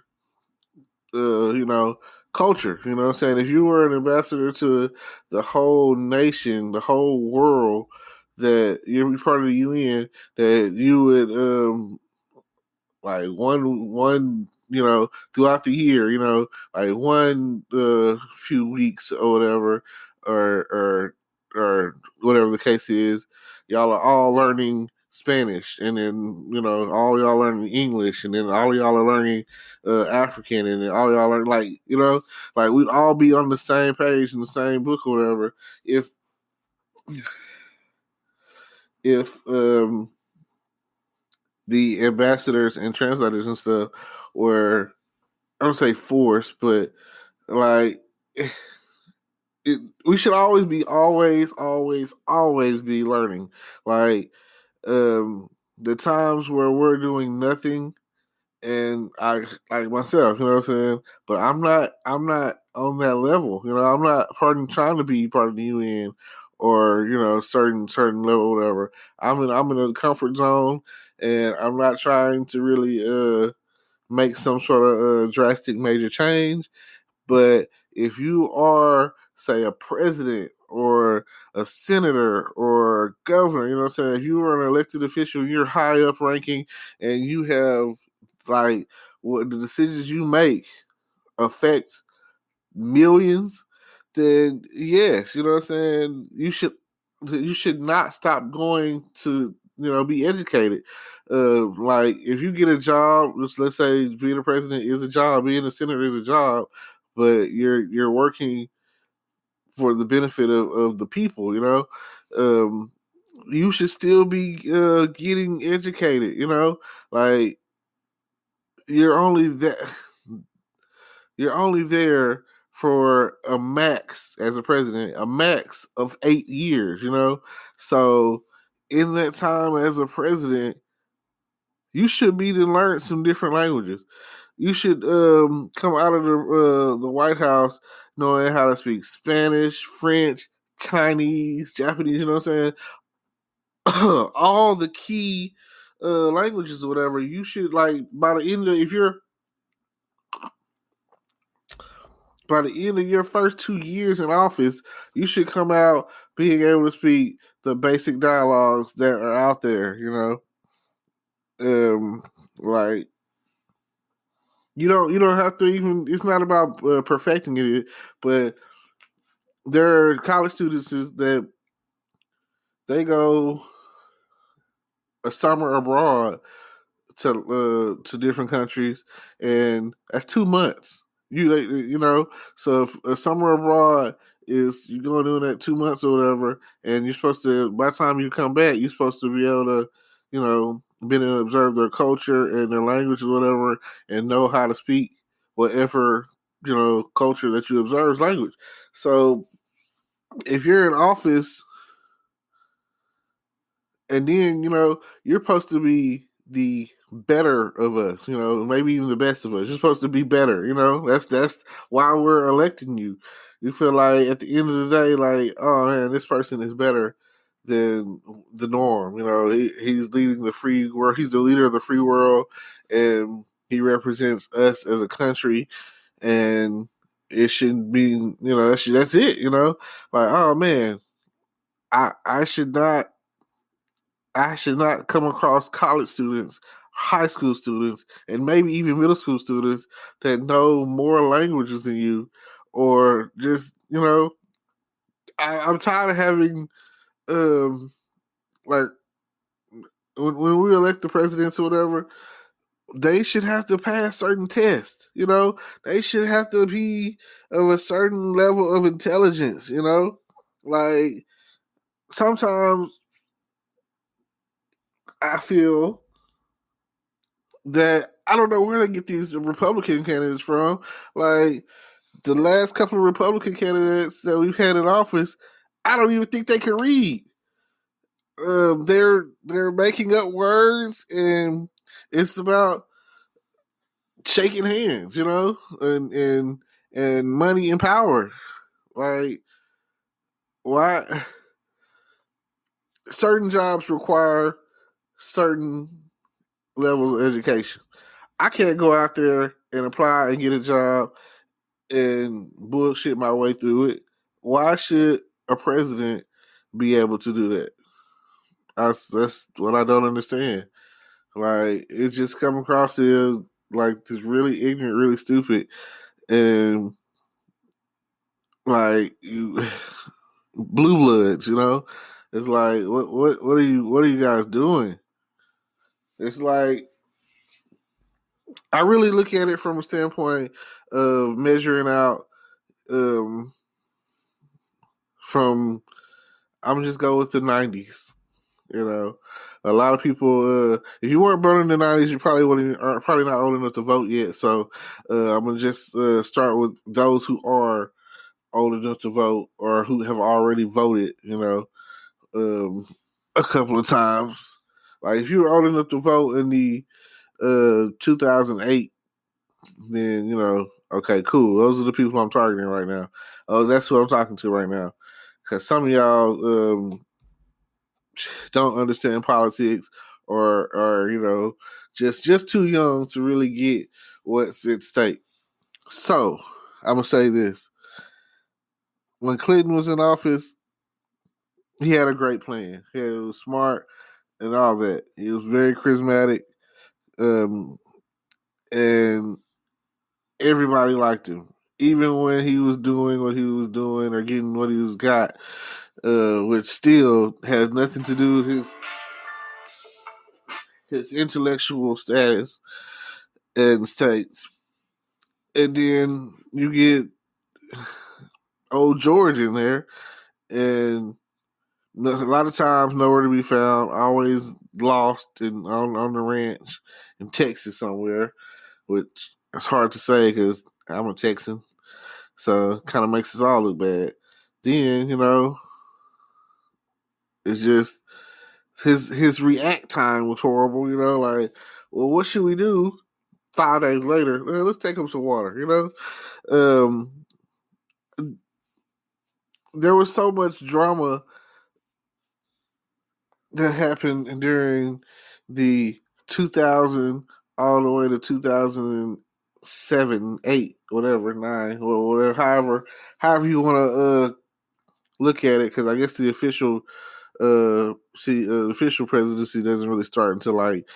culture. You know what I'm saying? If you were an ambassador to the whole nation, the whole world, that you're part of the UN, that you would like one throughout the year, like one few weeks or whatever, or whatever the case is, y'all are all learning Spanish, and then all y'all learning English, and then all y'all are learning African, and then all y'all learn like we'd all be on the same page in the same book or whatever. If the ambassadors and translators and stuff where I don't say force, but like we should always be always be learning. Like the times where we're doing nothing, and I like myself, you know what I'm saying. But I'm not on that level. You know, I'm not trying to be part of the UN or certain level, whatever. I'm in a comfort zone, and I'm not trying to really make some sort of drastic major change. But if you are, say, a president or a senator or a governor, you know what I'm saying? If you are an elected official, you're high up ranking, and you have like what the decisions you make affect millions, then yes, you know what I'm saying? You should not stop going to be educated. Like if you get a job, let's say being a president is a job, being a senator is a job, but you're working for the benefit of the people, um, you should still be getting educated, like you're only that you're only there for a max as a president, a max of 8 years, So in that time as a president, you should be to learn some different languages. You should come out of the White House knowing how to speak Spanish, French, Chinese, Japanese. You know what I'm saying? All the key languages or whatever. You should by the end of your first 2 years in office, you should come out being able to speak the basic dialogues that are out there. Like you don't have to even. It's not about perfecting it, but there are college students that they go a summer abroad to different countries, and that's 2 months. So if a summer abroad is you're going doing that 2 months or whatever, and you're supposed to by the time you come back, you're supposed to be able to, been and observe their culture and their language or whatever, and know how to speak whatever culture that you observe language. So if you're in office and then you're supposed to be the better of us, maybe even the best of us. You're supposed to be better, that's why we're electing you. You feel like at the end of the day, like, oh man, this person is better than the norm. He's leading the free world. He's the leader of the free world, and he represents us as a country, and it shouldn't be, that's it. Like, oh man, I should not come across college students, high school students, and maybe even middle school students that know more languages than you, or just I'm tired of having like when we elect the presidents or whatever, they should have to pass certain tests. They should have to be of a certain level of intelligence. Like sometimes I feel that I don't know where they get these Republican candidates from. Like the last couple of Republican candidates that we've had in office, I don't even think they can read. They're making up words, and it's about shaking hands, and money and power. Like why certain jobs require certain levels of education. I can't go out there and apply and get a job and bullshit my way through it. Why should a president be able to do that? That's what I don't understand. Like it just come across as like this really ignorant, really stupid, and like you blue bloods. It's like what are you guys doing? It's like I really look at it from a standpoint of measuring out from I'm just go with the 90s. You know, a lot of people. If you weren't born in the '90s, you are probably not old enough to vote yet. So I'm gonna just start with those who are old enough to vote or who have already voted. A couple of times. Like if you were old enough to vote in the 2008, then okay, cool. Those are the people I'm targeting right now. Oh, that's who I'm talking to right now. Because some of y'all don't understand politics, or just too young to really get what's at stake. So I'm gonna say this: when Clinton was in office, he had a great plan. He was smart and all that. He was very charismatic, and everybody liked him, even when he was doing what he was doing or getting what he was got, which still has nothing to do with his intellectual status and states. And then you get old George in there, and a lot of times nowhere to be found, always lost on the ranch in Texas somewhere, which it's hard to say because I'm a Texan, so it kind of makes us all look bad. Then it's just his react time was horrible. Like, well, what should we do? 5 days later, let's take him some water. Um, there was so much drama that happened during the 2000 all the way to 2007, 8, whatever, 9, or whatever, however you want to look at it, because I guess the official official presidency doesn't really start until like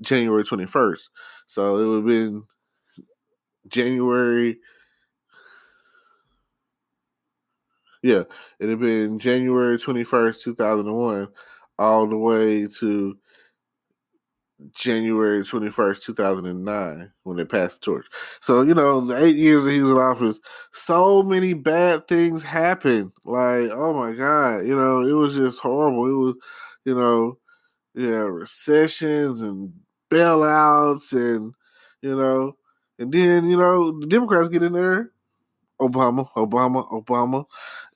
January 21st. So it would have been January. Yeah, it had been January 21st, 2001, all the way to January 21st, 2009, when they passed the torch. So, the 8 years that he was in office, so many bad things happened. Like, oh my God, it was just horrible. It was, recessions and bailouts and then, the Democrats get in there, Obama,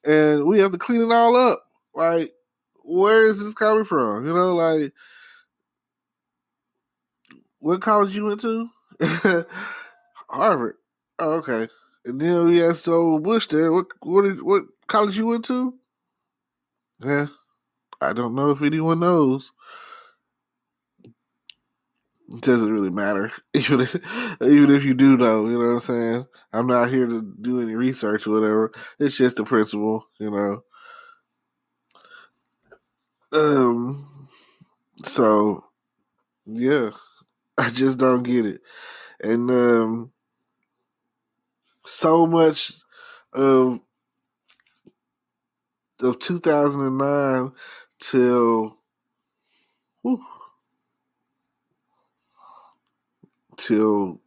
and we have to clean it all up. Like, where is this coming from? Like, what college you went to? Harvard. Oh, okay. And then we had so Bush there. What college you went to? Yeah, I don't know if anyone knows. It doesn't really matter, even if you do know. You know what I'm saying? I'm not here to do any research or whatever. It's just the principle. So yeah, I just don't get it, and so much of 2009 till whew, till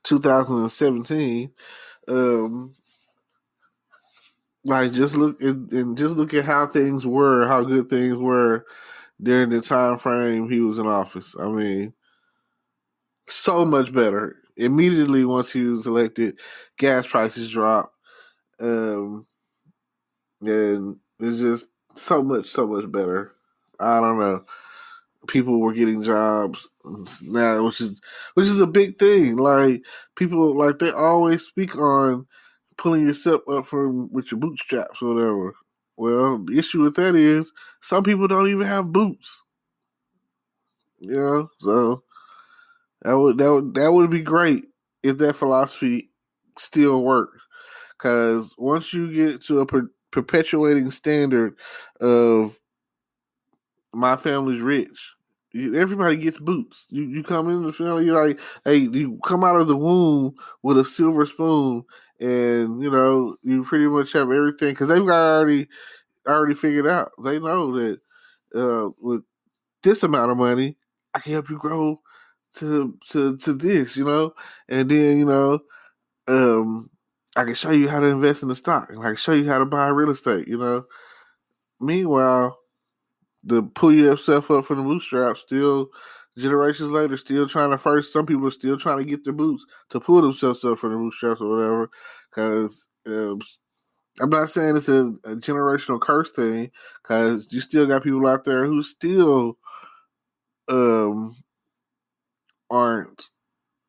2017. Like, just look and just look at how things were, how good things were during the time frame he was in office. I mean, so much better. Immediately once he was elected, gas prices dropped. Um, and it's just so much better. I don't know. People were getting jobs now, which is a big thing. Like, people, like, they always speak on pulling yourself up from with your bootstraps or whatever. Well, the issue with that is some people don't even have boots. So that would be great if that philosophy still worked. Because once you get to a perpetuating standard of my family's rich, everybody gets boots. You come in the family, you're like, hey, you come out of the womb with a silver spoon, and you pretty much have everything because they've got already figured out. They know that with this amount of money, I can help you grow to this, and then I can show you how to invest in the stock, and I can show you how to buy real estate, Meanwhile, the pull yourself up from the bootstraps, still generations later, still trying to first. Some people are still trying to get their boots to pull themselves up from the bootstraps or whatever. Because I'm not saying it's a generational curse thing, because you still got people out there who still um, aren't,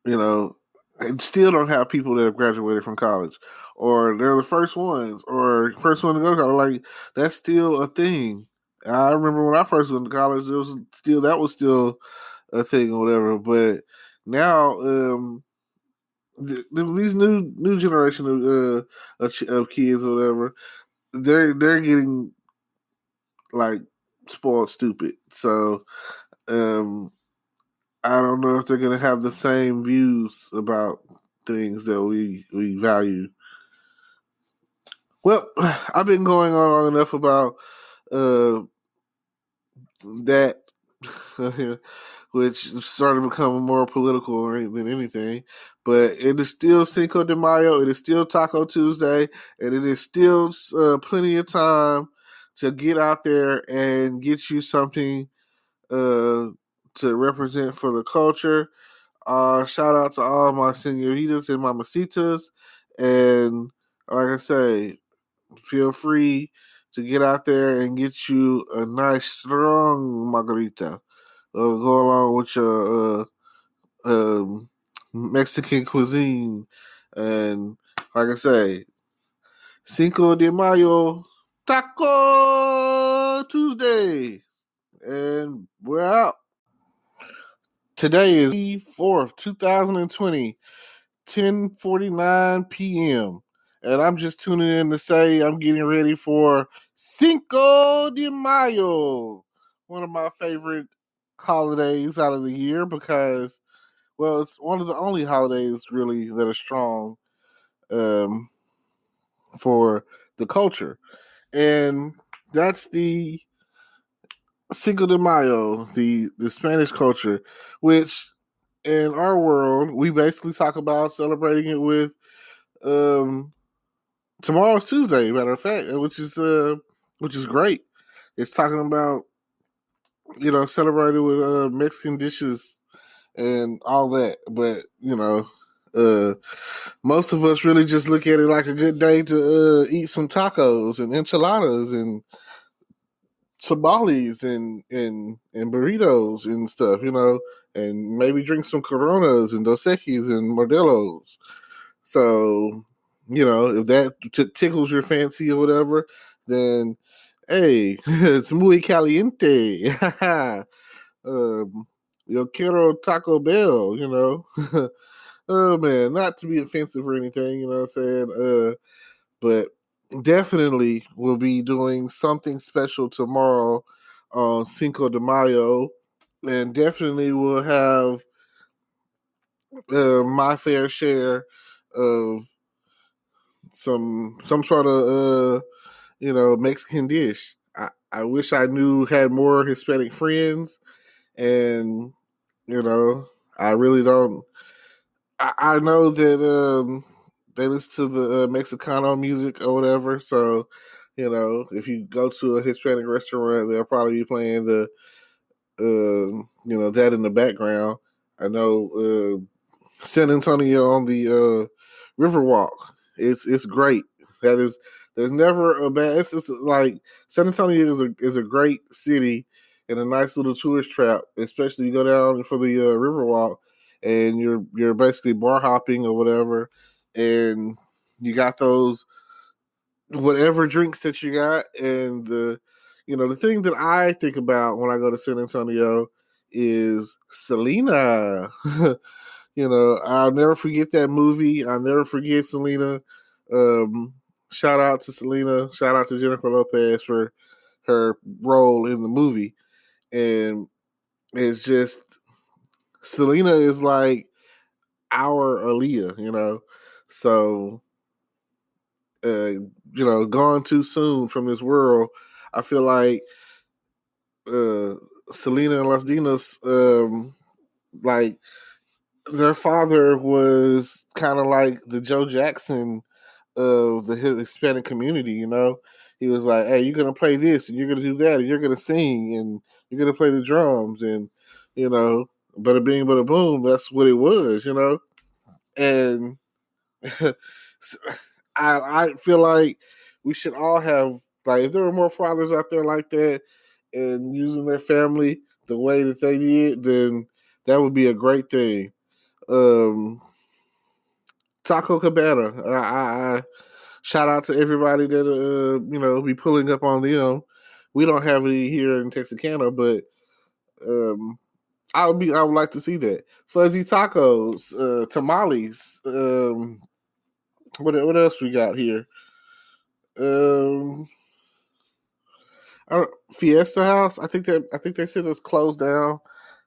you know, and still don't have people that have graduated from college, or they're the first ones, or first one to go to college. Like, that's still a thing. I remember when I first went to college, that was still a thing or whatever. But now, these new generation of kids or whatever, they're getting like spoiled stupid. So um, I don't know if they're gonna have the same views about things that we value. Well, I've been going on long enough about uh, that, which started becoming more political than anything. But it is still Cinco de Mayo. It is still Taco Tuesday, and it is still plenty of time to get out there and get you something to represent for the culture. Shout out to all my senoritas and mamacitas, and like I say, feel free to get out there and get you a nice strong margarita. Go along with your Mexican cuisine, and like I say, Cinco de Mayo Taco Tuesday, and we're out. Today is the 4th, 2020, 10:49 p.m. And I'm just tuning in to say I'm getting ready for Cinco de Mayo, one of my favorite holidays out of the year because, well, it's one of the only holidays really that are strong um, for the culture. And that's the Cinco de Mayo, the Spanish culture, which in our world, we basically talk about celebrating it with um, tomorrow's Tuesday, matter of fact, which is great. It's talking about celebrating with Mexican dishes and all that, but uh, most of us really just look at it like a good day to eat some tacos and enchiladas and tamales and burritos and stuff, and maybe drink some Coronas and Dos Equis and Modelos. So, if that tickles your fancy or whatever, then hey, it's muy caliente. Yo quiero Taco Bell. Oh man, not to be offensive or anything, you know what I'm saying? But definitely we'll be doing something special tomorrow on Cinco de Mayo, and definitely we'll have my fair share of some sort of Mexican dish. I wish I had more Hispanic friends, and I really don't. I know that they listen to the Mexicano music or whatever. So if you go to a Hispanic restaurant, they'll probably be playing that in the background. I know San Antonio on the Riverwalk. It's great. There's never a bad. It's just like San Antonio is a great city and a nice little tourist trap. Especially you go down for the Riverwalk and you're basically bar hopping or whatever, and you got those whatever drinks that you got, and the thing that I think about when I go to San Antonio is Selena. I'll never forget that movie. I'll never forget Selena. Shout out to Selena. Shout out to Jennifer Lopez for her role in the movie. And it's just, Selena is like our Aaliyah. So, gone too soon from this world. I feel like Selena and Las Dinas, their father was kind of like the Joe Jackson of the Hispanic community. You know, he was like, "Hey, you're gonna play this, and you're gonna do that, and you're gonna sing, and you're gonna play the drums, and you know, bada bing, bada boom." That's what it was, you know, and I feel like we should all have, like, if there were more fathers out there like that and using their family the way that they did, then that would be a great thing. Um, Taco Cabana, I shout out to everybody that be pulling up on them. We don't have any here in Texarkana, but um, I would like to see that. Fuzzy tacos, tamales. What else we got here? Um, Fiesta House. I think they said it's closed down,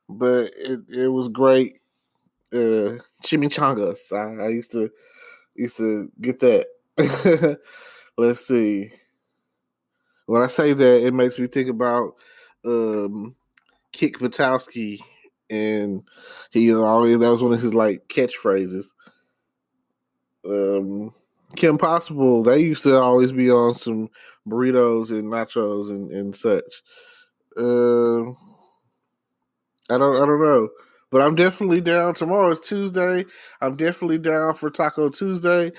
but it was great. Chimichangas. I used to get that. Let's see. When I say that, it makes me think about Kick Butowski, and he always, that was one of his like catchphrases. Kim Possible, they used to always be on some burritos and nachos and such. Uh, I don't know, but I'm definitely down. Tomorrow is Tuesday. I'm definitely down for Taco Tuesday.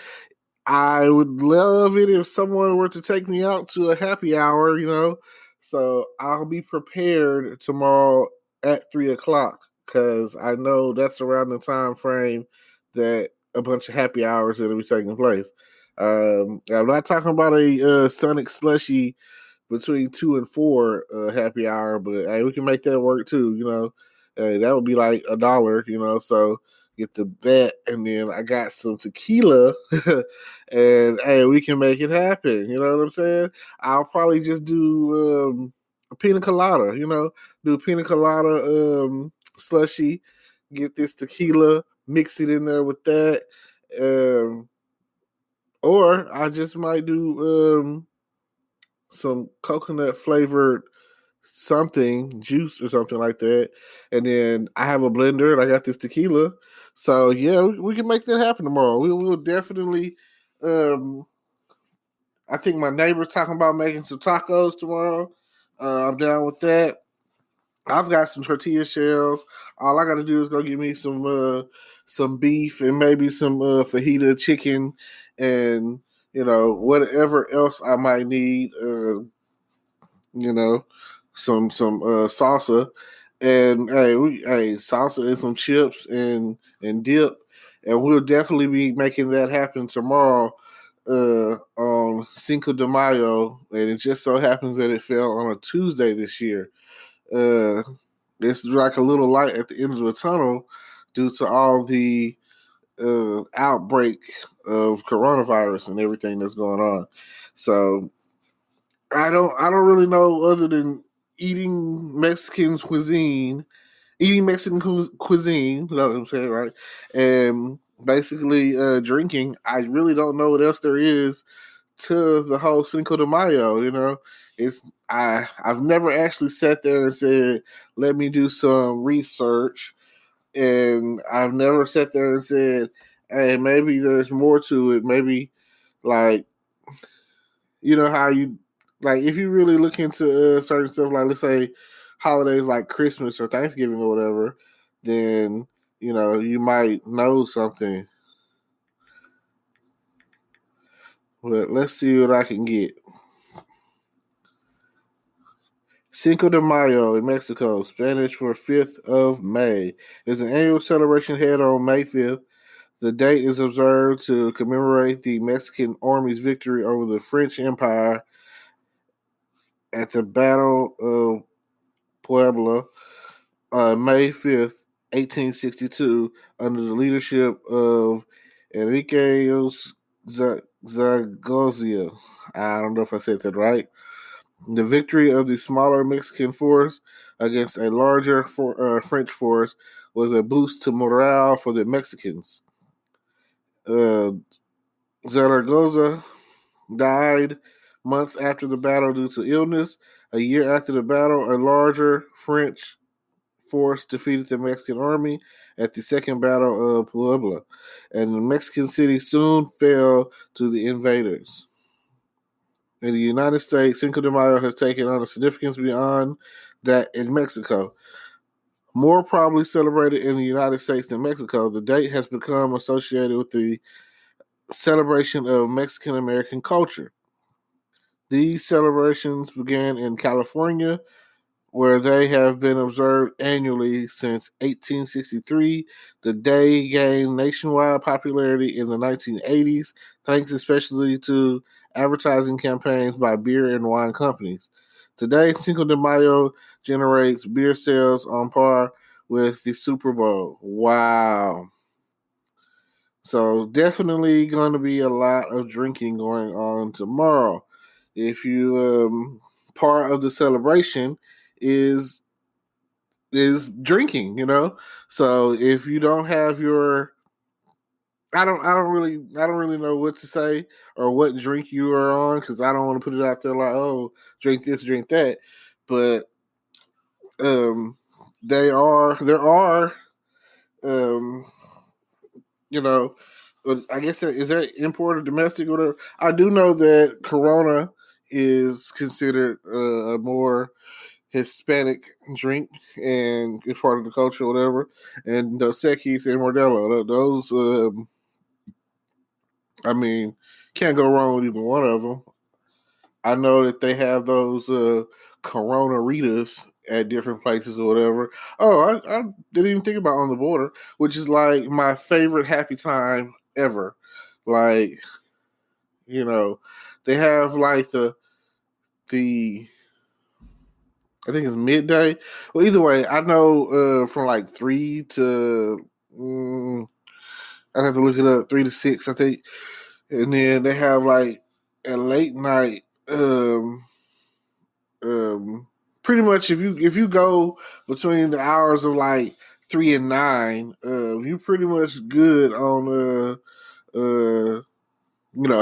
I would love it if someone were to take me out to a happy hour, you know. So I'll be prepared tomorrow at 3:00 because I know that's around the time frame that a bunch of happy hours that'll be taking place. I'm not talking about a Sonic slushy between 2 and 4 happy hour, but hey, we can make that work too. You know, that would be like $1. You know, so get that, and then I got some tequila, and hey, we can make it happen. You know what I'm saying? I'll probably just do a pina colada. You know, do a pina colada slushy. Get this tequila, mix it in there with that, or I just might do some coconut flavored something, juice or something like that. And then I have a blender and I got this tequila. So yeah, we can make that happen tomorrow. We will definitely. I think my neighbor's talking about making some tacos tomorrow. I'm down with that. I've got some tortilla shells. All I got to do is go get me some beef and maybe some fajita chicken, and you know whatever else I might need. You know, some salsa, and hey salsa and some chips and dip, and we'll definitely be making that happen tomorrow on Cinco de Mayo, and it just so happens that it fell on a Tuesday this year. Uh, it's like a little light at the end of the tunnel due to all the outbreak of coronavirus and everything that's going on. So I don't really know other than eating eating Mexican cuisine, you know what I'm saying, right? And basically drinking. I really don't know what else there is to the whole Cinco de Mayo, you know. I've never actually sat there and said, let me do some research, and I've never sat there and said, hey, maybe there's more to it. Maybe like, you know how you, like, if you really look into certain stuff, like let's say holidays like Christmas or Thanksgiving or whatever, then you know you might know something. But let's see what I can get. Cinco de Mayo in Mexico, Spanish for 5th of May, is an annual celebration held on May 5th. The date is observed to commemorate the Mexican Army's victory over the French Empire at the Battle of Puebla, May 5th, 1862, under the leadership of Enrique Zaragoza. I don't know if I said that right. The victory of the smaller Mexican force against a larger French force was a boost to morale for the Mexicans. Zaragoza died months after the battle due to illness. A year after the battle, a larger French force defeated the Mexican army at the Second Battle of Puebla, and the Mexican city soon fell to the invaders. In the United States, Cinco de Mayo has taken on a significance beyond that in Mexico. More probably celebrated in the United States than Mexico, the date has become associated with the celebration of Mexican American culture. These celebrations began in California, where they have been observed annually since 1863. The day gained nationwide popularity in the 1980s, thanks especially to advertising campaigns by beer and wine companies. Today, Cinco de Mayo generates beer sales on par with the Super Bowl. Wow. So definitely going to be a lot of drinking going on tomorrow. If you part of the celebration is drinking, So if you don't have your I don't really know what to say or what drink you are on, because I don't want to put it out there like, oh, drink this, drink that. But um there are um you know, I guess is there import or domestic or whatever? I do know that Corona is considered a more Hispanic drink and it's part of the culture, or whatever. And Dos Equis and Modelo, those, I mean, can't go wrong with either one of them. I know that they have those Corona Ritas at different places or whatever. Oh, I didn't even think about On the Border, which is like my favorite happy time ever. Like, they have like the I think it's midday. Well, either way, I know from like 3 to I'd have to look it up, 3 to 6, I think. And then they have like a late night. Pretty much if you go between the hours of like 3 and 9, you pretty much good on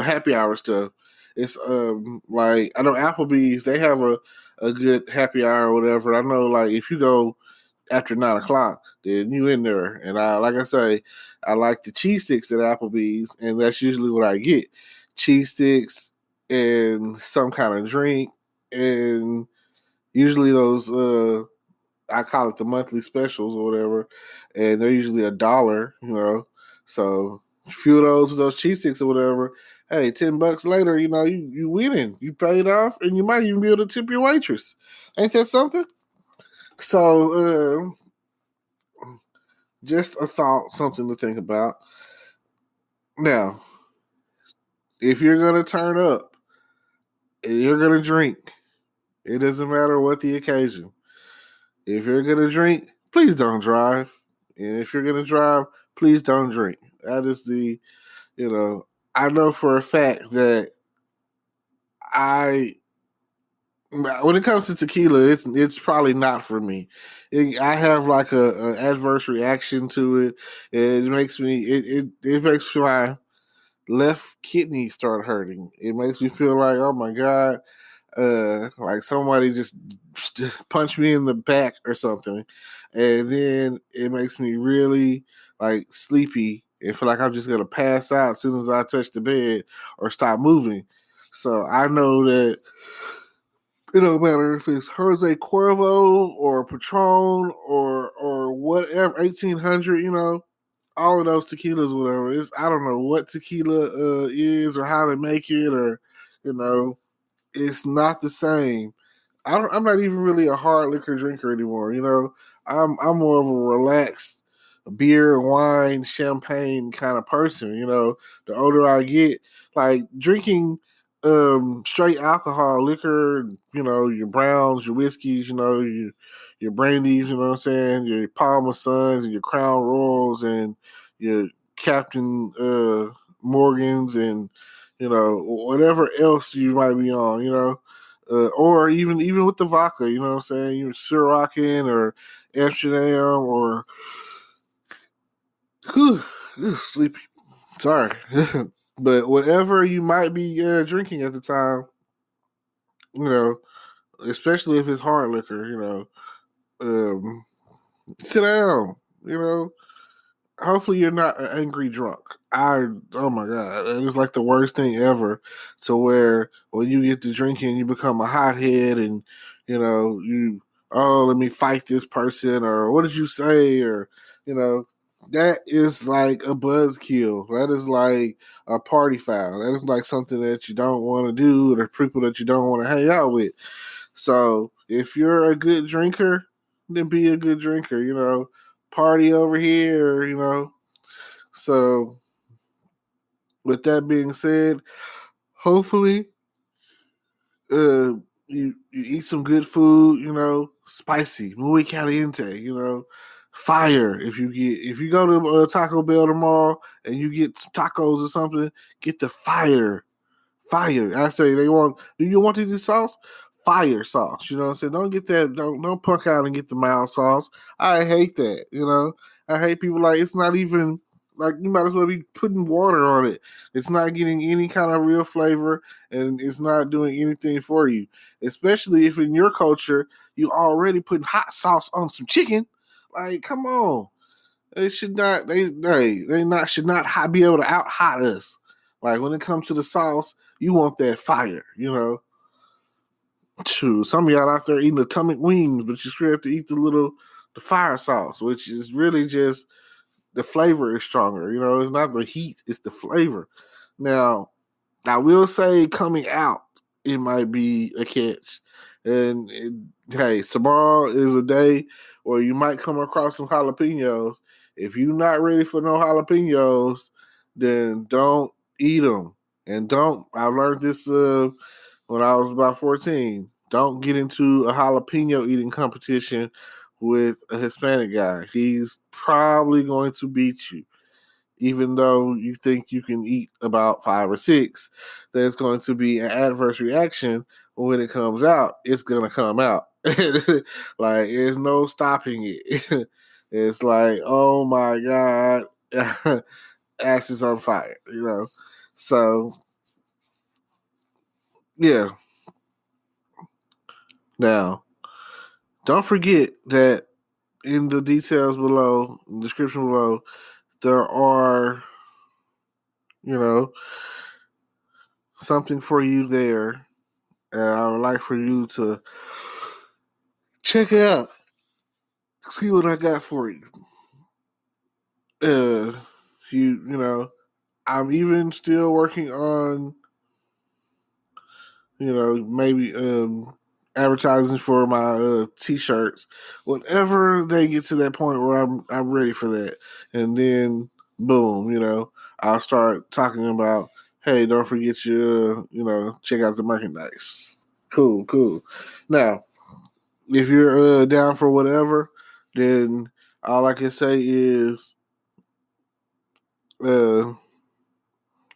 happy hour stuff. It's like I know Applebee's, they have a good happy hour or whatever. I know like if you go after 9 o'clock, then you in there. And I like I say, I like the cheese sticks at Applebee's, and that's usually what I get. Cheese sticks and some kind of drink, and usually those I call it the monthly specials or whatever, and they're usually $1, So a few of those with those cheese sticks or whatever, hey, $10 later, you winning. You paid off, and you might even be able to tip your waitress. Ain't that something? So just a thought, something to think about. Now, if you're gonna turn up and you're gonna drink, it doesn't matter what the occasion. If you're gonna drink, please don't drive. And if you're gonna drive, please don't drink. That is I know for a fact that when it comes to tequila, it's probably not for me. I have like a adverse reaction to it. It makes me it makes my left kidney start hurting. It makes me feel like, oh my God, like somebody just punched me in the back or something. And then it makes me really like sleepy and feel like I'm just gonna pass out as soon as I touch the bed or stop moving. So I know that it don't matter if it's Jose Cuervo or Patron or whatever, 1800, all of those tequilas, whatever. I don't know what tequila is or how they make it, or you know, it's not the same. I'm not even really a hard liquor drinker anymore. I'm more of a relaxed beer, wine, champagne kind of person. The older I get, like drinking straight alcohol, liquor, your browns, your whiskeys, your brandies, you know what I'm saying, your Palmer Suns and your Crown Royals and your Captain Morgans and whatever else you might be on, or even with the vodka, you know what I'm saying, you Syrah or Amsterdam or sleepy. Sorry. But whatever you might be drinking at the time, you know, especially if it's hard liquor, um, Sit down. You know, hopefully you're not an angry drunk. Oh my god, it's like the worst thing ever. To where when you get to drinking, you become a hothead, and you let me fight this person, or what did you say, or you know that is like a buzzkill. That is like a party foul. That is like something that you don't want to do, or people that you don't want to hang out with. So if you're a good drinker, then be a good drinker. Party over here. So with that being said, hopefully, uh, you eat some good food. Spicy, muy caliente. Fire. If you go to Taco Bell tomorrow and you get some tacos or something, get the fire. Fire. I say do you want to do sauce? Fire sauce. You know what I'm saying? Don't get that, don't punk out and get the mild sauce. I hate that. I hate people like it's not even like you might as well be putting water on it. It's not getting any kind of real flavor and it's not doing anything for you. Especially if in your culture you already putting hot sauce on some chicken. Like, come on. They should not should not be able to out hot us. Like when it comes to the sauce, you want that fire. True. Some of y'all out there eating atomic wings, but you still have to eat the fire sauce, which is really just the flavor is stronger. It's not the heat, it's the flavor. Now, I will say coming out, it might be a catch. And hey, tomorrow is a day where you might come across some jalapenos. If you're not ready for no jalapenos, then don't eat them. And I learned this when I was about 14. Don't get into a jalapeno eating competition with a Hispanic guy. He's probably going to beat you. Even though you think you can eat about 5 or 6, there's going to be an adverse reaction when it comes out. It's going to come out. Like, there's no stopping it. It's like, oh my God, ass is on fire. So, yeah. Now, don't forget that in the details below, in the description below, there are, something for you there. And I would like for you to check it out. See what I got for you. I'm even still working on, maybe advertising for my t-shirts. Whenever they get to that point where I'm ready for that, and then boom, I'll start talking about, hey, don't forget your, check out the merchandise. Cool. Now, if you're down for whatever, then all I can say is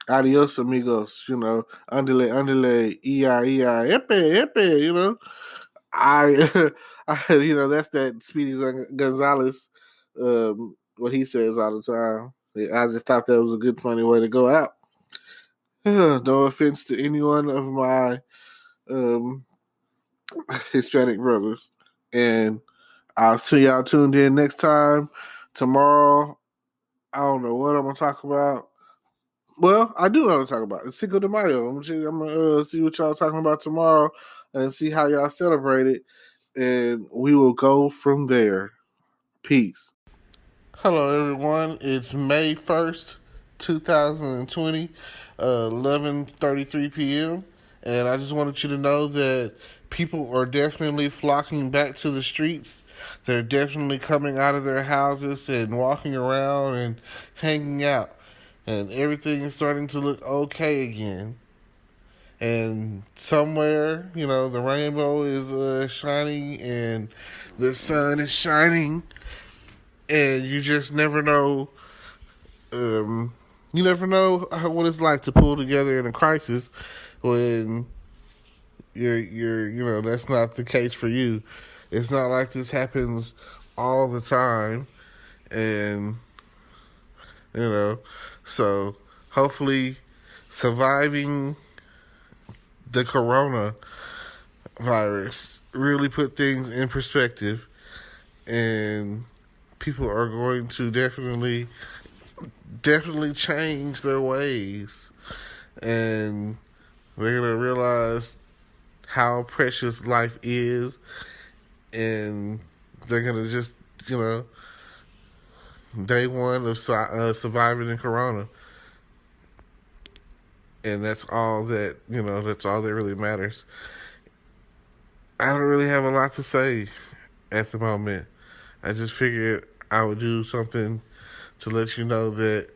adios amigos, andale, epe, I, that's that Speedy Gonzalez, what he says all the time. I just thought that was a good, funny way to go out. No offense to any one of my Hispanic brothers. And I'll see y'all tuned in next time. Tomorrow, I don't know what I'm going to talk about. Well, I do know what to talk about. It's Cinco de Mayo. I'm going to see what y'all talking about tomorrow and see how y'all celebrate it. And we will go from there. Peace. Hello, everyone. It's May 1st, 2020, 11:33 p.m. And I just wanted you to know that people are definitely flocking back to the streets. They're definitely coming out of their houses and walking around and hanging out. And everything is starting to look okay again. And somewhere, the rainbow is shining and the sun is shining. And you just never know. You never know what it's like to pull together in a crisis when you're that's not the case for you. It's not like this happens all the time, and so hopefully surviving the coronavirus really put things in perspective, and people are going to definitely change their ways, and they're gonna realize how precious life is, and they're gonna just, day one of surviving in Corona, and that's all that that's all that really matters. I don't really have a lot to say at the moment. I just figured I would do something to let you know that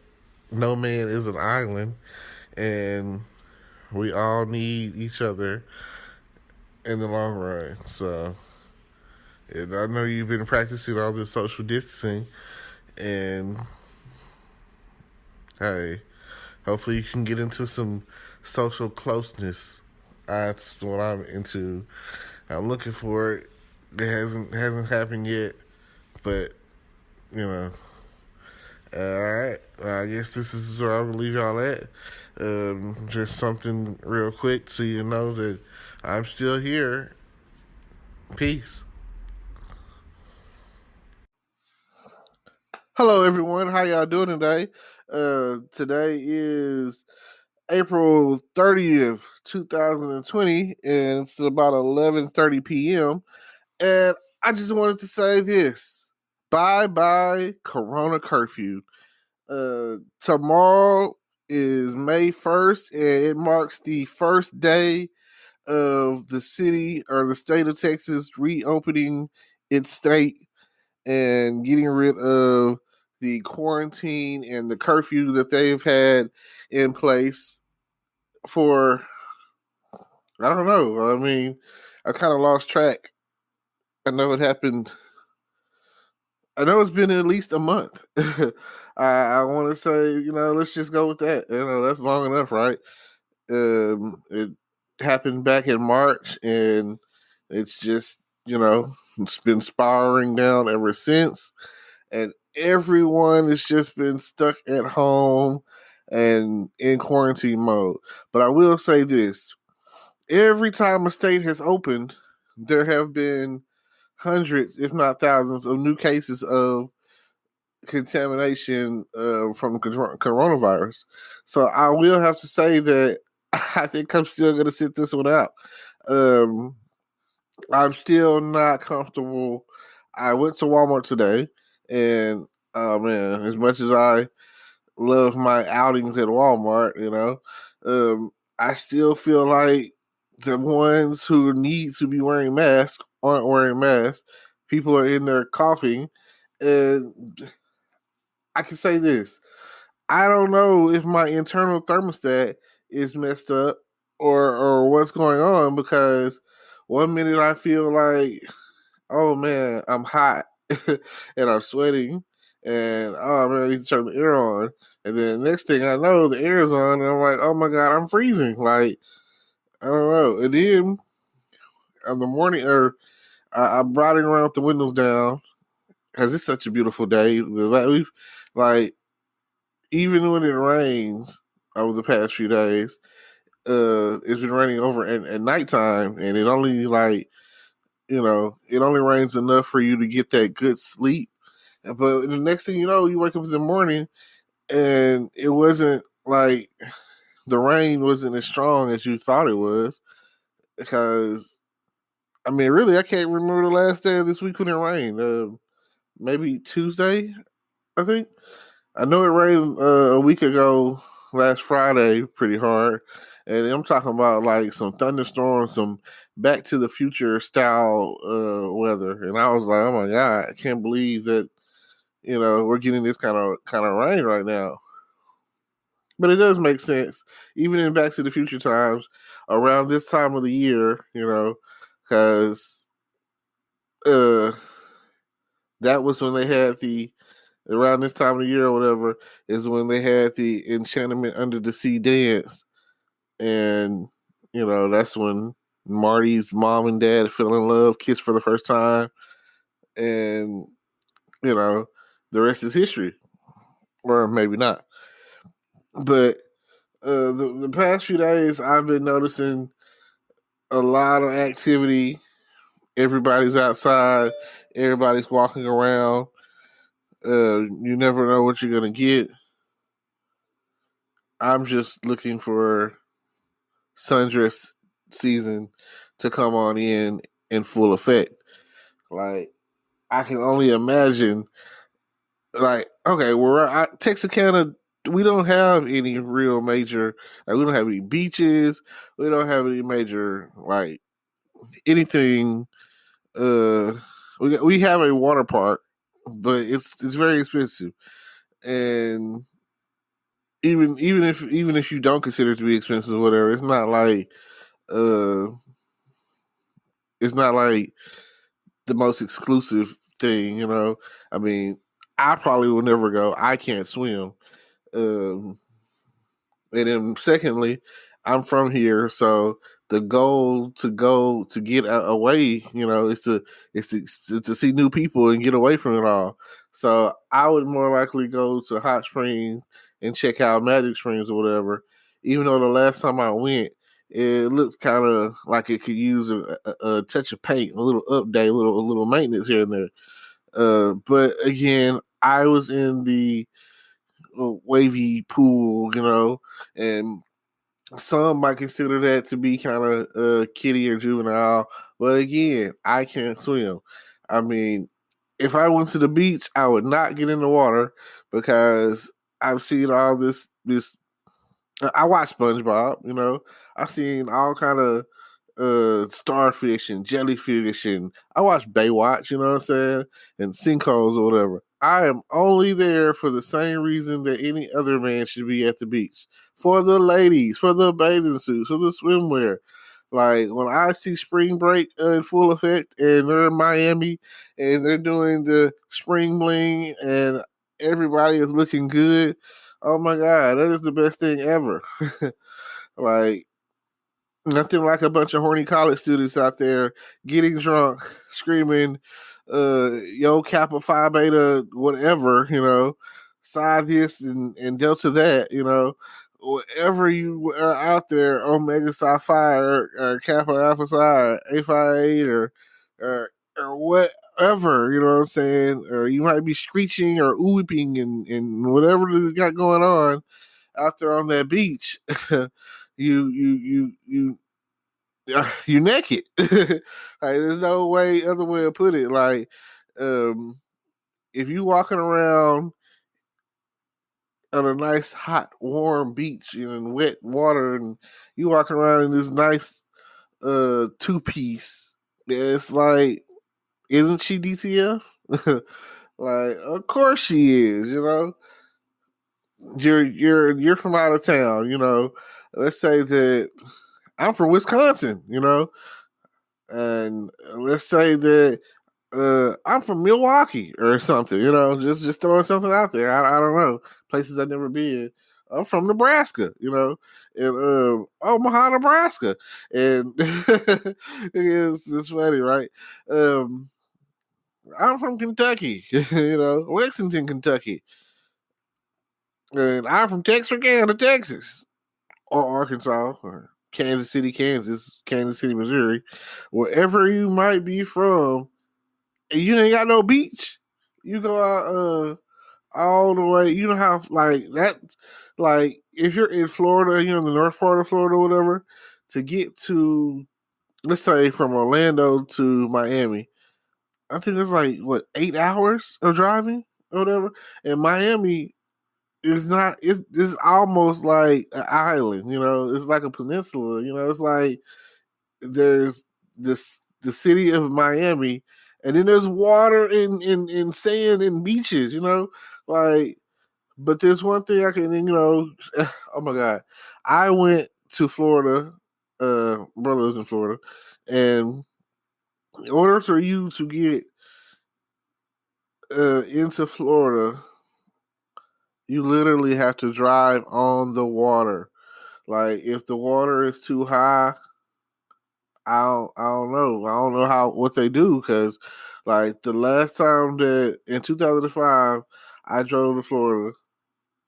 no man is an island, and we all need each other in the long run. So, and I know you've been practicing all this social distancing, and hey, hopefully you can get into some social closeness. That's what I'm into. I'm looking for it. It hasn't happened yet, but you know. All right. I guess this is where I'm gonna leave y'all at. Just something real quick so you know that I'm still here. Peace. Hello, everyone. How y'all doing today? Today is April 30th, 2020, and it's about 11:30 p.m. And I just wanted to say this: bye Corona curfew. Tomorrow is May 1st, and it marks the first day of the city or the state of Texas reopening its state and getting rid of the quarantine and the curfew that they've had in place for, I don't know. I mean, I kind of lost track. I know it happened. I know it's been at least a month. I want to say, let's just go with that. That's long enough, right? It happened back in March, and it's just, it's been spiraling down ever since. And everyone has just been stuck at home and in quarantine mode. But I will say this: every time a state has opened, there have been hundreds, if not thousands, of new cases of contamination from coronavirus. So I will have to say that I think I'm still going to sit this one out. I'm still not comfortable. I went to Walmart today, and oh man, as much as I love my outings at Walmart, I still feel like the ones who need to be wearing masks aren't wearing masks. People are in there coughing, and I can say this: I don't know if my internal thermostat is messed up or what's going on, because one minute I feel like, oh man, I'm hot and I'm sweating, and oh man, I need to turn the air on. And then next thing I know, the air is on, and I'm like, oh my god, I'm freezing. Like, I don't know. And then in the morning, I'm riding around with the windows down because it's such a beautiful day. Like, even when it rains over the past few days, it's been raining over at nighttime, and it only it only rains enough for you to get that good sleep. But the next thing you know, you wake up in the morning, and it wasn't like the rain wasn't as strong as you thought it was. Because, I mean, really, I can't remember the last day of this week when it rained. Maybe Tuesday, I think. I know it rained a week ago, last Friday, pretty hard. And I'm talking about like some thunderstorms, some Back to the Future style weather. And I was like, oh my God, I can't believe that, we're getting this kind of rain right now. But it does make sense, even in Back to the Future times, around this time of the year, because that was when they had around this time of the year or whatever, is when they had the Enchantment Under the Sea dance. And, that's when Marty's mom and dad fell in love, kissed for the first time. And, the rest is history. Or maybe not. But the past few days, I've been noticing a lot of activity. Everybody's outside. Everybody's walking around. You never know what you're gonna get. I'm just looking for sundress season to come on in full effect. Like I can only imagine. Like okay, Texarkana, we don't have any real major. Like we don't have any beaches. We don't have any major like anything. We have a water park, but it's very expensive, and even if you don't consider it to be expensive or whatever, uh it's not like the most exclusive thing, you know. I mean, I probably will never go. I can't swim. Um And then secondly, I'm from here, so the goal to go to get away, you know, is to see new people and get away from it all. So I would more likely go to Hot Springs and check out Magic Springs or whatever. Even though the last time I went, it looked kind of like it could use a touch of paint, a little update, a little maintenance here and there. But again, I was in the wavy pool, you know, and some might consider that to be kind of kiddie or juvenile, but again, I can't swim. I mean, if I went to the beach, I would not get in the water because I've seen all this. I watch SpongeBob, you know. I've seen all kind of starfish and jellyfish, and I watch Baywatch, you know what I'm saying, and sinkholes or whatever. I am only there for the same reason that any other man should be at the beach, for the ladies, for the bathing suits, for the swimwear. Like when I see spring break in full effect, and they're in Miami, and they're doing the spring bling, and everybody is looking good. Oh my god, that is the best thing ever. Like nothing like a bunch of horny college students out there getting drunk, screaming, yo, Kappa Phi Beta, whatever, you know, Psi this and Delta that, you know, whatever you are out there, Omega Psi Phi or Kappa Alpha Psi or A Phi 8 or whatever, you know what I'm saying? Or you might be screeching or whooping and whatever you got going on out there on that beach. You you're naked. Like there's no other way to put it. Like if you walking around on a nice hot warm beach in wet water and you walking around in this nice two piece, it's like isn't she DTF? Like of course she is, you know. You're from out of town, you know. Let's say that I'm from Wisconsin, you know, and let's say that I'm from Milwaukee or something, you know, just throwing something out there. I don't know places I've never been. I'm from Nebraska, you know, and Omaha, Nebraska, and it's funny, right? Um, I'm from Kentucky, you know, Lexington, Kentucky, and I'm from Texarkana, Texas, or Arkansas, or Kansas City, Kansas, Kansas City, Missouri, wherever you might be from, and you ain't got no beach. You go out all the way. You know how like that, like if you're in Florida, you know the north part of Florida, or whatever, to get to let's say from Orlando to Miami, I think it's like what 8 hours of driving or whatever. And Miami is not. It's almost like an island. You know, it's like a peninsula. You know, it's like there's the city of Miami, and then there's water and sand and beaches, you know, like. But there's one thing I can, you know, oh my god, I went to Florida, brothers in Florida, and in order for you to get into Florida, you literally have to drive on the water. Like if the water is too high, I don't know. I don't know how what they do because, like the last time that in 2005, I drove to Florida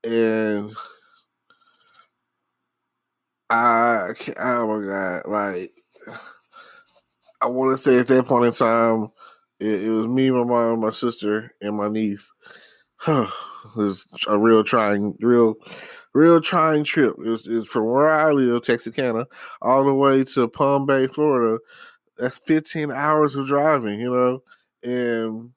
and oh my god, like I want to say at that point in time, it was me, my mom, my sister, and my niece, it was a real trying trip. It's from where I live, Texarkana, all the way to Palm Bay, Florida. That's 15 hours of driving, and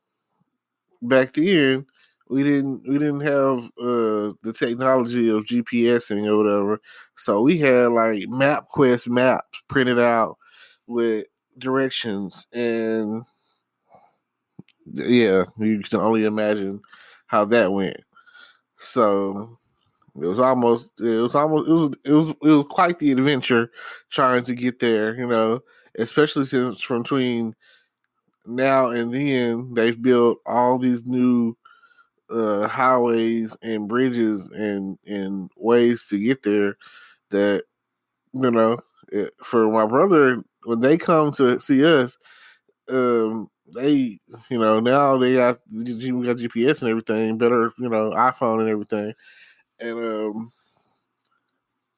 back then we didn't have the technology of GPSing or whatever. So we had like MapQuest maps printed out with directions, and yeah, you can only imagine how that went. So it was quite the adventure trying to get there, especially since from between now and then they've built all these new highways and bridges and ways to get there that for my brother when they come to see us, they now we got GPS and everything better, iPhone and everything, and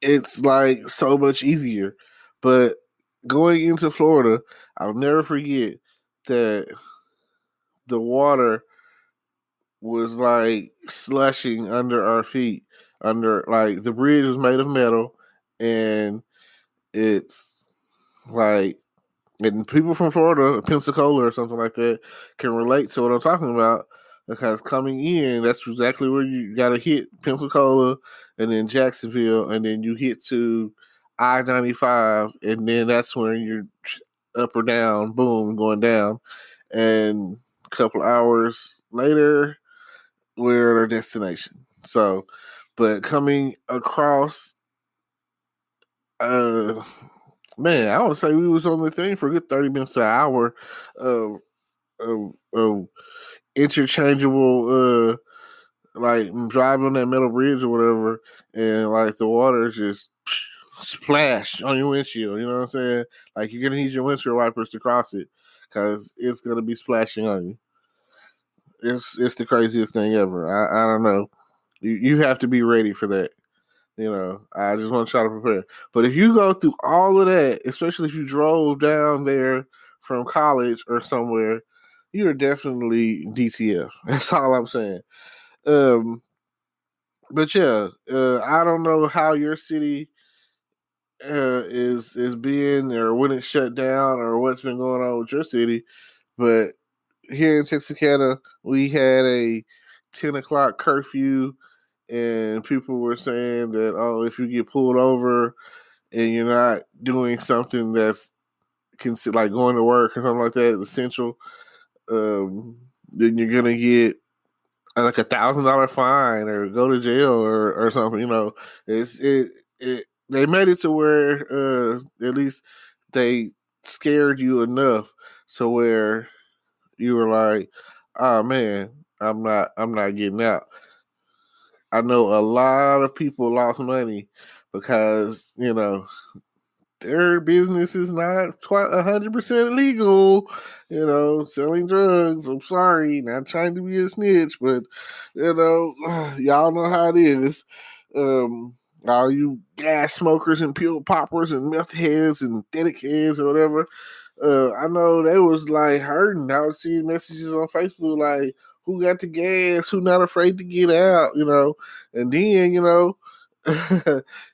it's like so much easier. But going into Florida, I'll never forget that the water was like slushing under our feet. Under like the bridge was made of metal, and it's like, and people from Florida, Pensacola or something like that, can relate to what I'm talking about because coming in, that's exactly where you got to hit Pensacola and then Jacksonville, and then you hit to I-95, and then that's when you're up or down, boom, going down, and a couple hours later, we're at our destination. So, but coming across, uh, man, I would say we was on the thing for a good 30 minutes to an hour of of interchangeable like driving on that metal bridge or whatever, and like the water just splash on your windshield. You know what I'm saying? Like you're gonna need your windshield wipers to cross it because it's gonna be splashing on you. It's the craziest thing ever. I don't know. You have to be ready for that. I just want to try to prepare. But if you go through all of that, especially if you drove down there from college or somewhere, you're definitely DTF. That's all I'm saying. Um, but yeah, I don't know how your city is being or when it's shut down or what's been going on with your city, but here in Texarkana, we had a 10 o'clock curfew, and people were saying that, oh, if you get pulled over and you're not doing something that's like going to work or something like that, essential, then you're gonna get like $1,000 fine or go to jail or something. It they made it to where at least they scared you enough so where you were like, oh man, I'm not getting out. I know a lot of people lost money because, their business is not 100% legal, selling drugs. I'm sorry, not trying to be a snitch, but, y'all know how it is. All you gas smokers and pill poppers and meth heads and aesthetic heads or whatever, I know they was like hurting. I was seeing messages on Facebook like, who got the gas, who not afraid to get out, and then,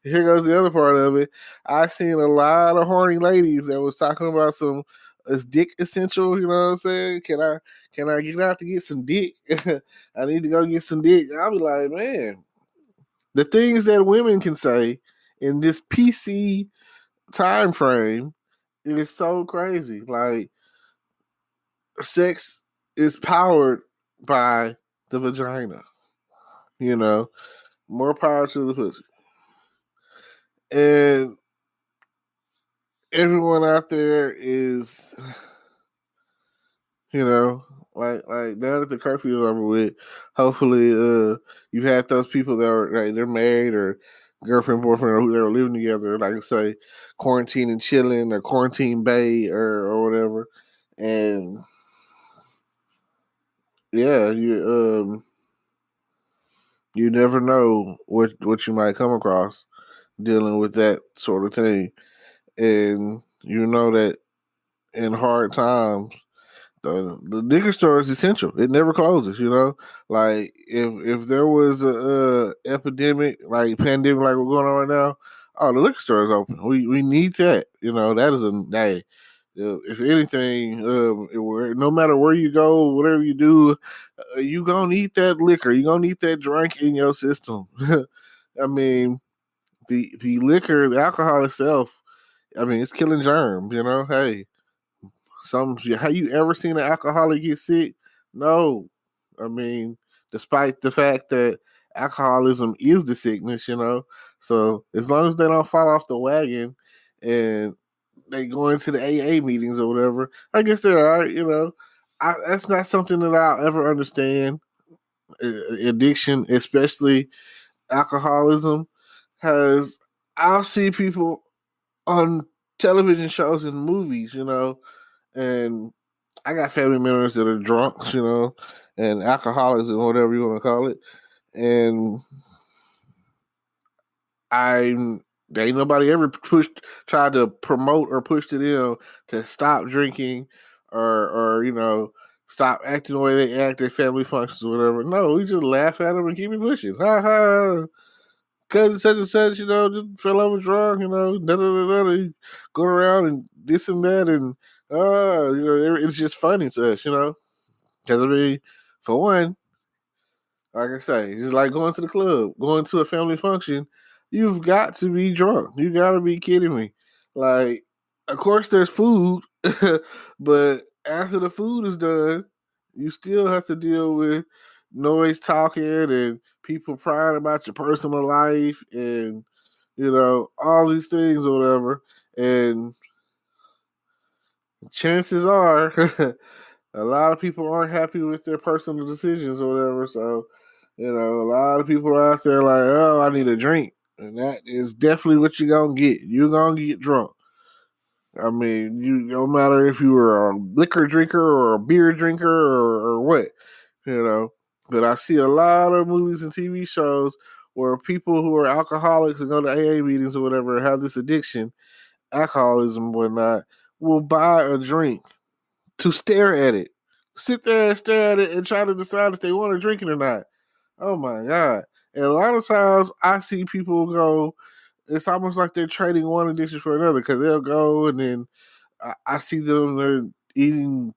here goes the other part of it. I seen a lot of horny ladies that was talking about some is dick essential, you know what I'm saying? Can I get out to get some dick? I need to go get some dick. I'll be like, man, the things that women can say in this PC time frame, it is so crazy. Like sex is powered by the vagina, more power to the pussy. And everyone out there is, like now that the curfew is over with, hopefully, you've had those people that are like they're married or girlfriend, boyfriend, or who they were living together, like say quarantine and chilling or quarantine bay or whatever, and yeah, you never know what you might come across dealing with that sort of thing, and you know that in hard times The liquor store is essential. It never closes. Like if there was a epidemic, like pandemic, like we're going on right now, oh, the liquor store is open. We need that. That is a day. If anything, no matter where you go, whatever you do, you gonna need that liquor. You gonna need that drink in your system. I mean, the liquor, the alcohol itself. I mean, it's killing germs. Hey, have you ever seen an alcoholic get sick? No. I mean, despite the fact that alcoholism is the sickness. So as long as they don't fall off the wagon and they go into the AA meetings or whatever, I guess they're all right. That's not something that I'll ever understand. Addiction, especially alcoholism, because I'll see people on television shows and movies, and I got family members that are drunks, and alcoholics and whatever you want to call it, and they ain't nobody ever tried to promote or push to them to stop drinking or stop acting the way they act at family functions or whatever. No, we just laugh at them and keep it pushing. Ha ha. Cousin such and such, just fell over drunk, da da da da. Go around and this and that, and it's just funny to us, Because I mean, for one, like I say, it's just like going to the club, going to a family function. You've got to be drunk. You got to be kidding me. Like, of course, there's food, but after the food is done, you still have to deal with noise talking and people prying about your personal life and, all these things or whatever. And chances are, a lot of people aren't happy with their personal decisions or whatever. So, a lot of people are out there like, oh, I need a drink. And that is definitely what you're going to get. You're going to get drunk. I mean, no matter if you were a liquor drinker or a beer drinker or what, But I see a lot of movies and TV shows where people who are alcoholics and go to AA meetings or whatever have this addiction, alcoholism and whatnot, will buy a drink to stare at it. Sit there and stare at it and try to decide if they want to drink it or not. Oh my God. And a lot of times I see people go, it's almost like they're trading one addiction for another because they'll go and then I see them, they're eating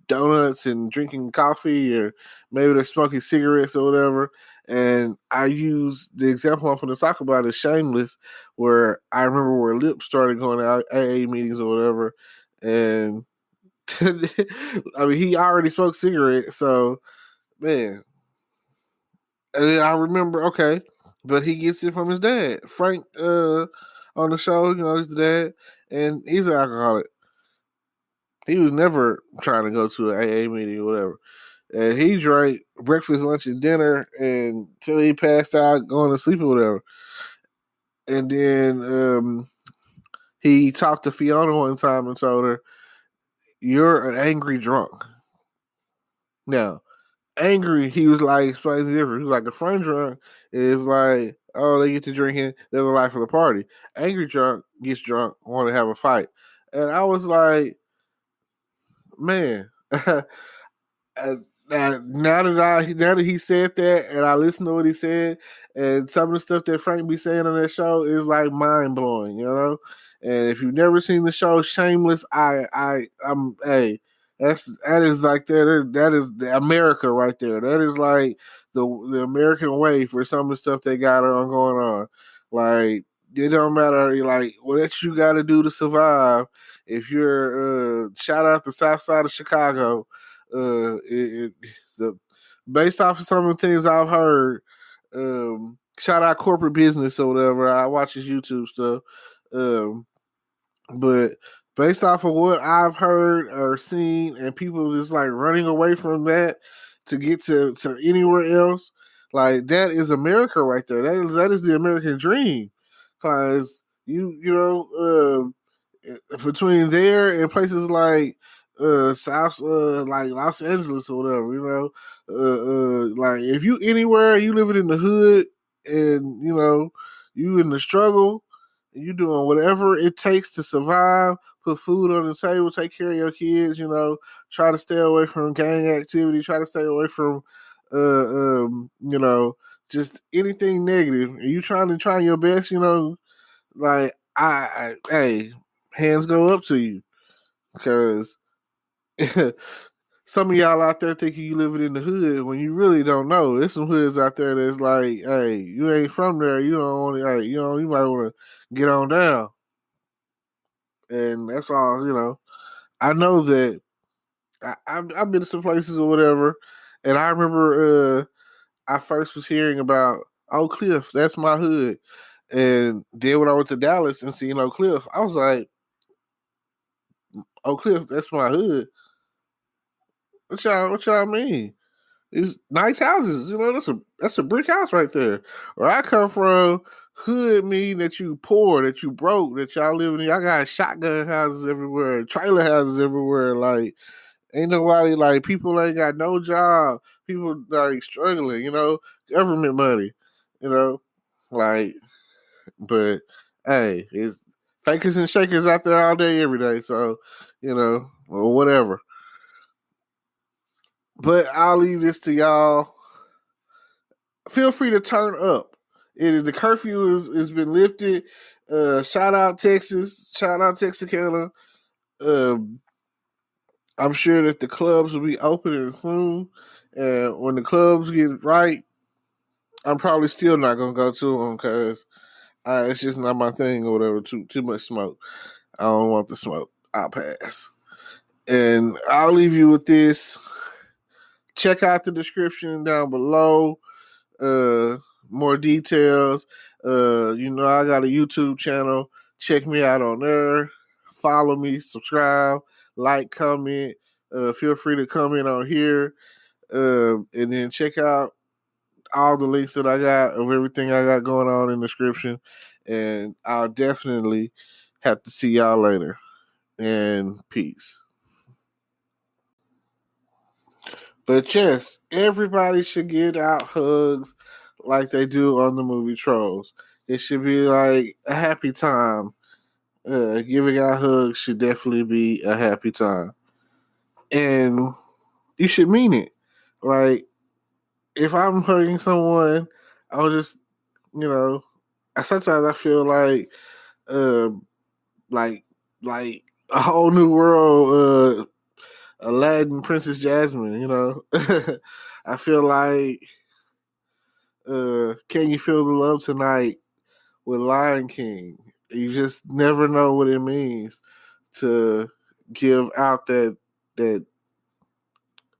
donuts and drinking coffee or maybe they're smoking cigarettes or whatever. And I use the example I'm going to talk about is Shameless, where I remember where Lip started going to AA meetings or whatever. And I mean, he already smoked cigarettes, so man. And then I remember, okay, but he gets it from his dad, Frank, on the show. He's the dad, and he's an alcoholic. He was never trying to go to an AA meeting or whatever, and he drank breakfast, lunch, and dinner until he passed out, going to sleep or whatever. And then he talked to Fiona one time and told her, "You're an angry drunk." Now, angry, he was like, explaining the difference. He was like, a friend drunk is like, oh, they get to drinking, they're the life of the party. Angry drunk gets drunk, want to have a fight. And I was like, man, now that he said that and I listened to what he said and some of the stuff that Frank be saying on that show is like mind blowing, And if you've never seen the show Shameless, I'm hey, that is like that is the America right there. That is like the American way for some of the stuff they got on going on. Like it don't matter like what you got to do to survive. If you're shout out the South Side of Chicago, based off of some of the things I've heard, shout out corporate business or whatever. I watch his YouTube stuff, but based off of what I've heard or seen, and people just like running away from that to get to anywhere else, like that is America right there. That is the American dream, because between there and places like South, like Los Angeles or whatever, like if you anywhere you living in the hood and you in the struggle, You doing whatever it takes to survive, put food on the table, take care of your kids, try to stay away from gang activity, try to stay away from just anything negative. Are you trying your best, like hey, hands go up to you because some of y'all out there thinking you living in the hood when you really don't know. There's some hoods out there that's like, hey, you ain't from there. You don't want to, hey, you might want to get on down. And that's all. I know that I've been to some places or whatever, and I remember I first was hearing about Oak Cliff. That's my hood. And then when I went to Dallas and seen Oak Cliff, I was like, Oak Cliff, that's my hood. What y'all mean? It's nice houses, that's a brick house right there. Where I come from, hood mean that you poor, that you broke, that y'all living in. Y'all got shotgun houses everywhere, trailer houses everywhere. Like, ain't nobody, like, people ain't got no job. People like struggling, government money, like. But hey, it's fakers and shakers out there all day, every day. So, or whatever. But I'll leave this to y'all. Feel free to turn up. The curfew has been lifted. Shout out Texas. Shout out Texarkana. I'm sure that the clubs will be opening soon. And when the clubs get right, I'm probably still not gonna go to them because it's just not my thing or whatever. Too much smoke. I don't want the smoke. I'll pass. And I'll leave you with this. Check out the description down below. More details. I got a YouTube channel. Check me out on there. Follow me, subscribe, like, comment. Feel free to comment on here. And then check out all the links that I got of everything I got going on in the description. And I'll definitely have to see y'all later. And peace. But yes, everybody should get out hugs like they do on the movie Trolls. It should be like a happy time. Giving out hugs should definitely be a happy time. And you should mean it. Like, if I'm hugging someone, I'll just, sometimes I feel like a whole new world, Aladdin, Princess Jasmine, I feel like Can You Feel the Love Tonight with Lion King. You just never know what it means to give out that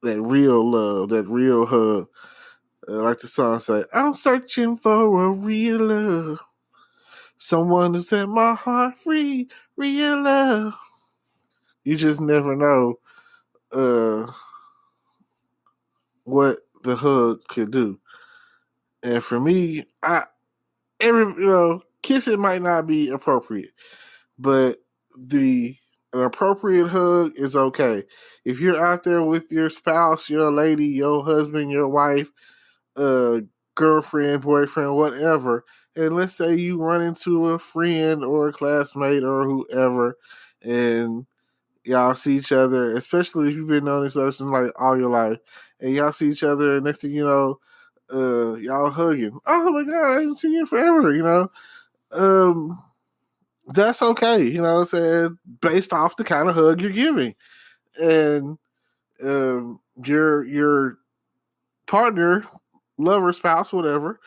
real love, that real hug. Like the song say, I'm searching for a real love. Someone to set my heart free, real love. You just never know what the hug could do. And for me, kissing might not be appropriate, but an appropriate hug is okay. If you're out there with your spouse, your lady, your husband, your wife, girlfriend, boyfriend, whatever, and let's say you run into a friend or a classmate or whoever, and y'all see each other, especially if you've been knowing each other since like all your life, and y'all see each other, and next thing you know, y'all hugging. Oh my God, I haven't seen you forever, that's okay, you know what I'm saying, based off the kind of hug you're giving. And your partner, lover, spouse, whatever,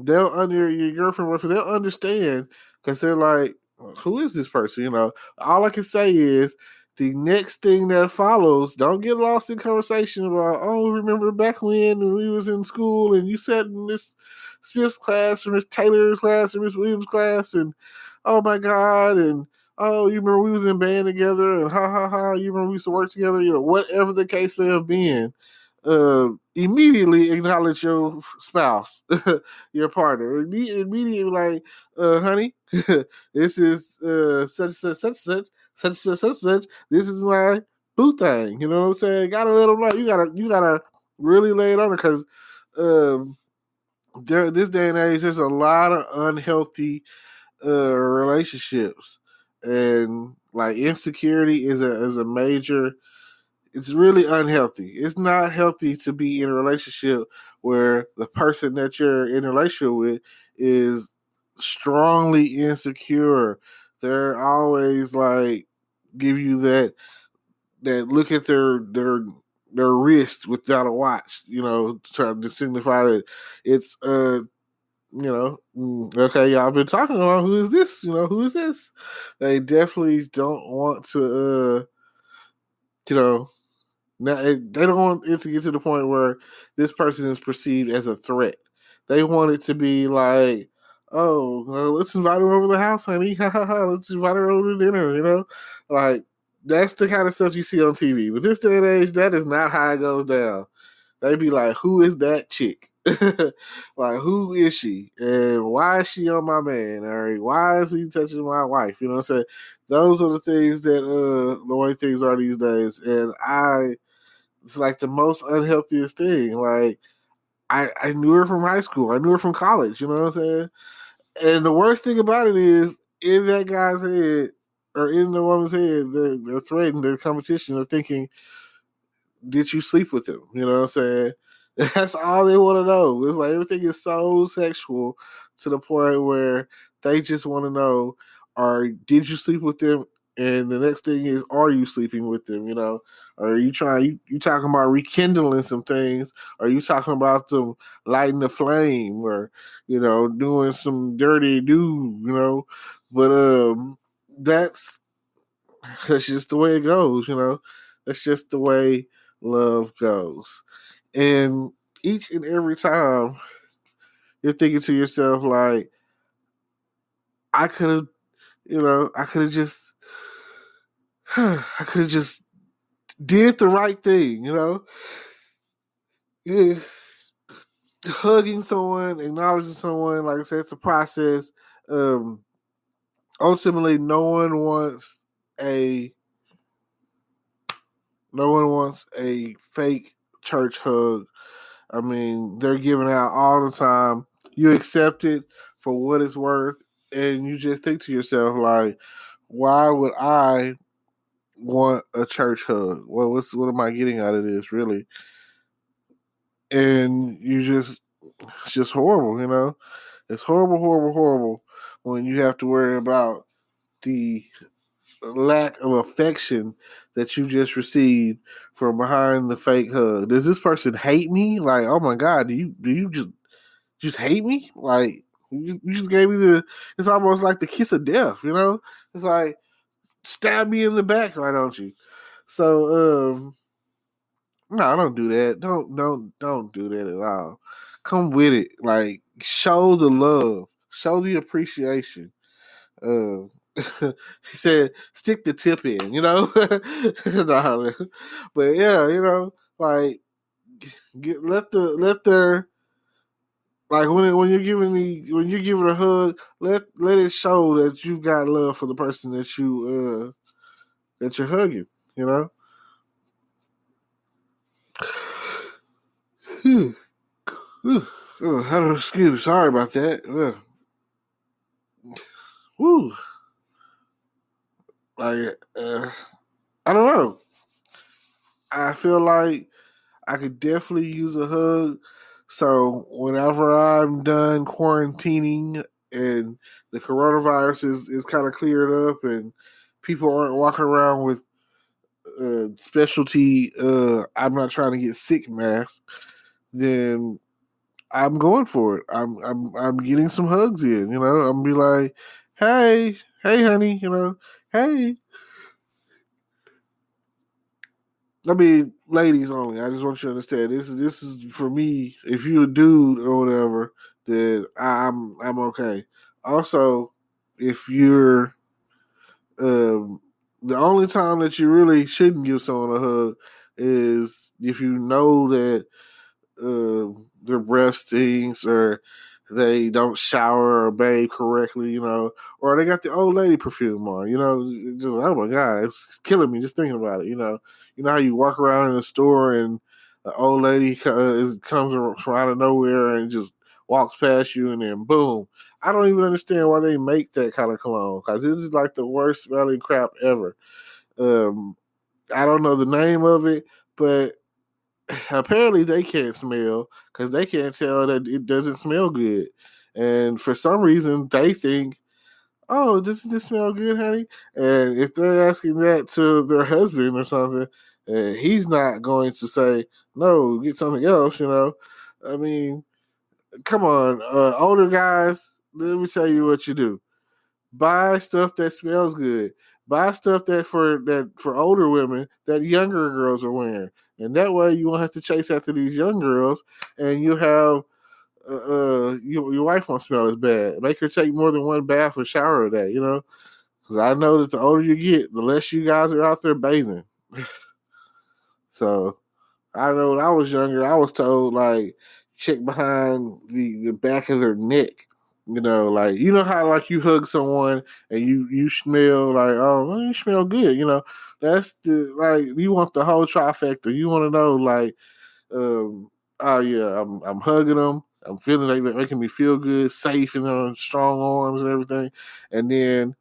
they'll under your girlfriend, whatever, they'll understand because they're like, who is this person? All I can say is the next thing that follows, don't get lost in conversation about, oh, remember back when we was in school and you sat in Miss Smith's class or Miss Taylor's class or Miss Williams' class, and oh my God, and oh, you remember we was in band together, and ha ha ha, you remember we used to work together, whatever the case may have been. Immediately acknowledge your spouse, your partner. Immediately like, honey, this is such such. This is my boo thing. You know what I'm saying? Gotta let them know. You gotta really lay it on her because this day and age, there's a lot of unhealthy relationships, and like insecurity is a major. It's really unhealthy. It's not healthy to be in a relationship where the person that you're in a relationship with is strongly insecure. They're always like give you that look at their wrist without a watch, trying to signify that it's okay, y'all been talking about who is this? Who is this? They definitely don't want to you know now, they don't want it to get to the point where this person is perceived as a threat. They want it to be like, oh, well, let's invite her over to the house, honey. Ha ha ha. Let's invite her over to dinner. Like that's the kind of stuff you see on TV. But this day and age, that is not how it goes down. They be like, who is that chick? Like, who is she? And why is she on my man? Or why is he touching my wife? You know what I'm saying? Those are the things that the way things are these days. And it's like the most unhealthiest thing. Like I knew her from high school. I knew her from college. You know what I'm saying? And the worst thing about it is in that guy's head or in the woman's head, they're threatened, they're competition, they're thinking, did you sleep with him? You know what I'm saying? That's all they want to know. It's like everything is so sexual to the point where they just want to know, or did you sleep with them? And the next thing is, are you sleeping with them? Or are you you talking about rekindling some things? Or are you talking about them lighting the flame or, doing some dirty do? But that's just the way it goes. That's just the way love goes. And each and every time you're thinking to yourself, like, I could have, I could have just, I could have just did the right thing. Yeah. Hugging someone, acknowledging someone, like I said, it's a process. Ultimately, a no one wants a fake church hug. I mean, they're giving out all the time. You accept it for what it's worth, and you just think to yourself, like, why would I want a church hug? Well, what am I getting out of this, really? And it's just horrible. It's horrible, horrible, horrible when you have to worry about the lack of affection that you just received from behind the fake hug. Does this person hate me? Like, oh my God, do you just hate me? Like, you just gave me it's almost like the kiss of death. It's like, stab me in the back, why don't you? So, no, don't do that. Don't do that at all. Come with it. Like, show the love. Show the appreciation. Uh, he said, stick the tip in. No, but yeah, like let their like when you're giving a hug, let it show that you've got love for the person that you're hugging. You know. Oh, I don't excuse me. Sorry about that. Woo. Like I don't know. I feel like I could definitely use a hug. So whenever I'm done quarantining and the coronavirus is kind of cleared up and people aren't walking around with specialty I'm not trying to get sick masks, then I'm going for it. I'm getting some hugs in. I'm be like, hey, honey. Hey. I mean, ladies only. I just want you to understand this is for me. If you're a dude or whatever, then I'm okay. Also, if you're the only time that you really shouldn't give someone a hug is if you know that their breath stinks or they don't shower or bathe correctly, or they got the old lady perfume on, just oh my God, it's killing me just thinking about it, You know how you walk around in a store and the old lady comes from out of nowhere and just walks past you, and then boom. I don't even understand why they make that kind of cologne because this is like the worst smelling crap ever. I don't know the name of it, but apparently they can't smell because they can't tell that it doesn't smell good. And for some reason, they think, "Oh, doesn't this smell good, honey?" And if they're asking that to their husband or something, he's not going to say, "No, get something else." I mean, come on, older guys. Let me tell you what you do: buy stuff that smells good. Buy stuff that for older women that younger girls are wearing, and that way you won't have to chase after these young girls, and you have your wife won't smell as bad. Make her take more than one bath or shower a day. Because I know that the older you get, the less you guys are out there bathing. So I know when I was younger, I was told like check behind the back of their neck. Like how like you hug someone and you smell like, oh, well, you smell good. That's the like you want the whole trifecta. You want to know like, oh yeah, I'm hugging them. I'm feeling like they're making me feel good, safe in their strong arms and everything. And then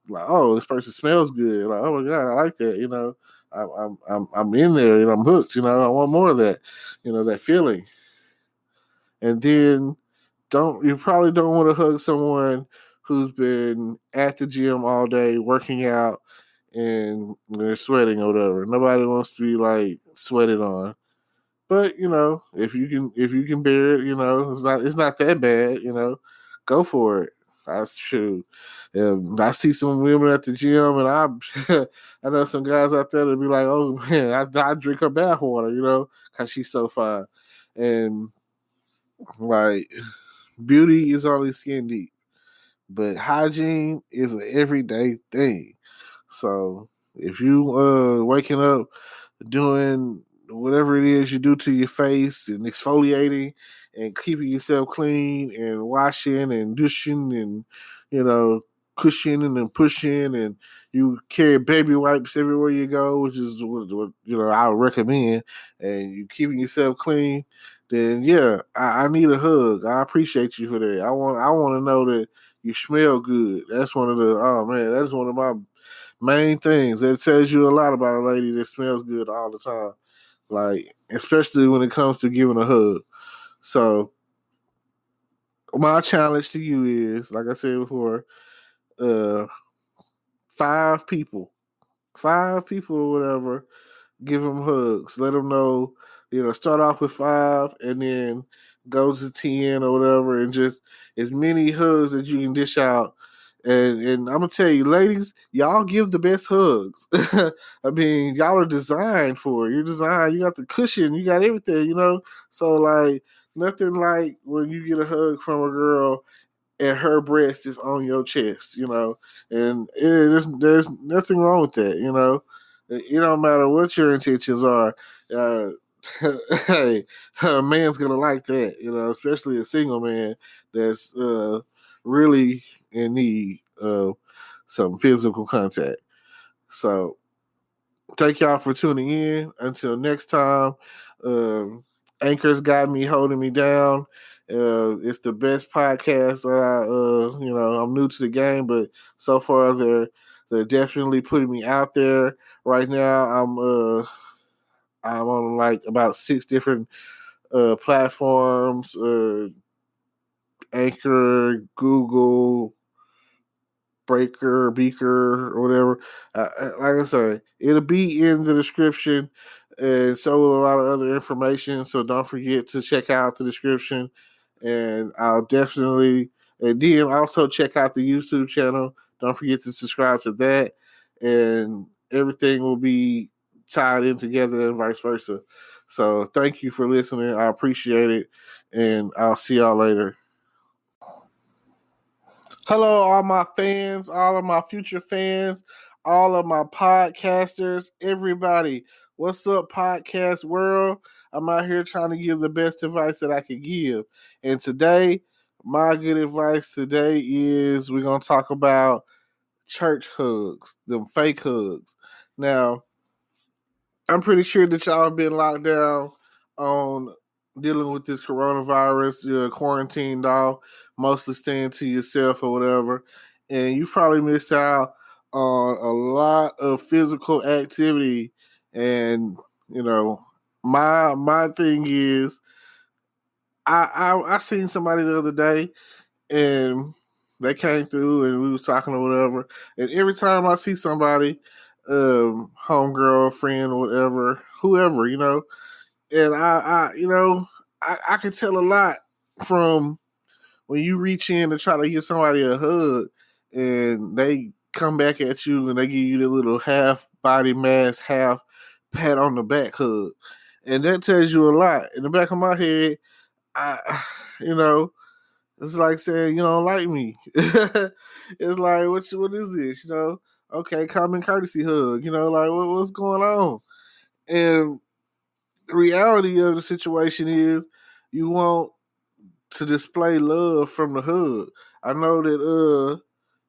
like, oh, this person smells good. Like, oh my god, I like that. I'm in there and I'm hooked. I want more of that. That feeling. And then you probably don't want to hug someone who's been at the gym all day working out and they're sweating or whatever. Nobody wants to be like sweated on. But if you can bear it, it's not that bad. Go for it. That's true. I see some women at the gym, and I know some guys out there that be like, "Oh man, I drink her bath water," because she's so fine. And like, beauty is only skin deep, but hygiene is an everyday thing. So if you waking up doing whatever it is you do to your face and exfoliating and keeping yourself clean and washing and douching and you know cushioning and pushing and you carry baby wipes everywhere you go, which is what I would recommend, and you keeping yourself clean, then yeah, I need a hug. I appreciate you for that. I want to know that you smell good. That's one of the oh man, that's one of my main things. That tells you a lot about a lady that smells good all the time. Like, especially when it comes to giving a hug. So my challenge to you is, like I said before, uh, 5 people, 5 people or whatever, give them hugs. Let them know, start off with 5 and then go to 10 or whatever, and just as many hugs as you can dish out. And I'm gonna tell you, ladies, y'all give the best hugs. I mean, y'all are designed for it. You're designed. You got the cushion. You got everything. So like nothing like when you get a hug from a girl and her breast is on your chest, and there's nothing wrong with that, It don't matter what your intentions are. Uh, hey, a man's gonna like that, especially a single man that's really in need of some physical contact. So thank y'all for tuning in. Until next time, Anchor's got me holding me down. It's the best podcast that I'm new to the game, but so far they're definitely putting me out there. Right now, I'm on like about 6 different platforms: Anchor, Google, Breaker, Beaker, or whatever. Like I said, it'll be in the description, and so will a lot of other information. So don't forget to check out the description, and I'll definitely, and then also check out the YouTube channel. Don't forget to subscribe to that, and everything will be tied in together and vice versa. So thank you for listening. I appreciate it, and I'll see y'all later. Hello, all my fans, all of my future fans, all of my podcasters, everybody. What's up, podcast world? I'm out here trying to give the best advice that I can give. And today, my good advice today is we're going to talk about church hugs, them fake hugs. Now, I'm pretty sure that y'all have been locked down on dealing with this coronavirus, you're quarantined off, mostly staying to yourself or whatever, and you probably missed out on a lot of physical activity. And you know, my thing is, I seen somebody the other day, and they came through, and we was talking or whatever. And every time I see somebody, homegirl, friend, or whatever, whoever, and I can tell a lot from when you reach in to try to give somebody a hug, and they come back at you and they give you the little half body mass, half pat on the back hug, and that tells you a lot. In the back of my head, I, you know, it's like saying you don't like me. It's like what is this? Okay, common courtesy hug. Like what's going on? And the reality of the situation is you want to display love from the hug. I know that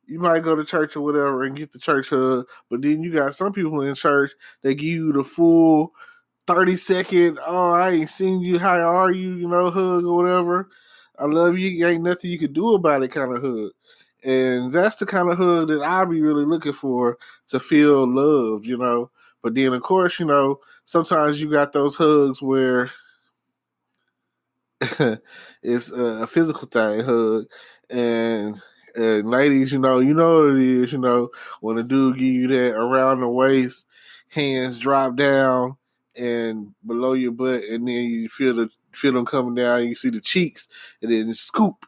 you might go to church or whatever and get the church hug, but then you got some people in church that give you the full 30-second, oh, I ain't seen you, how are you, hug or whatever. I love you, ain't nothing you could do about it kind of hug. And that's the kind of hug that I be really looking for to feel loved. But then, of course, sometimes you got those hugs where it's a physical thing, hug. And ladies, you know what it is, when a dude give you that around the waist, hands drop down and below your butt, and then you feel them coming down, and you see the cheeks, and then scoop,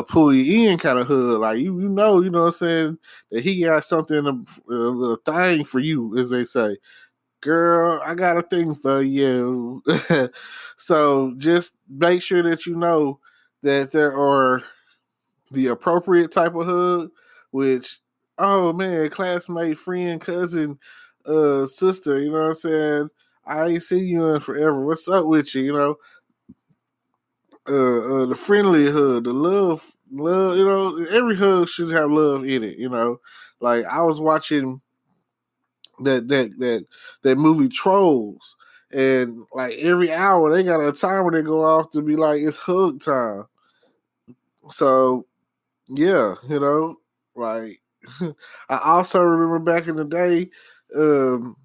pull you in kind of hug. Like you know what I'm saying, that he got something, a little thing for you, as they say. Girl, I got a thing for you. So just make sure that you know that there are the appropriate type of hug, which, oh man, classmate, friend, cousin, sister, you know what I'm saying? I ain't seen you in forever. What's up with you? The friendly hug, the love, every hug should have love in it, Like I was watching that movie Trolls, and like every hour they got a timer that go off to be like it's hug time. So yeah, like I also remember back in the day, um,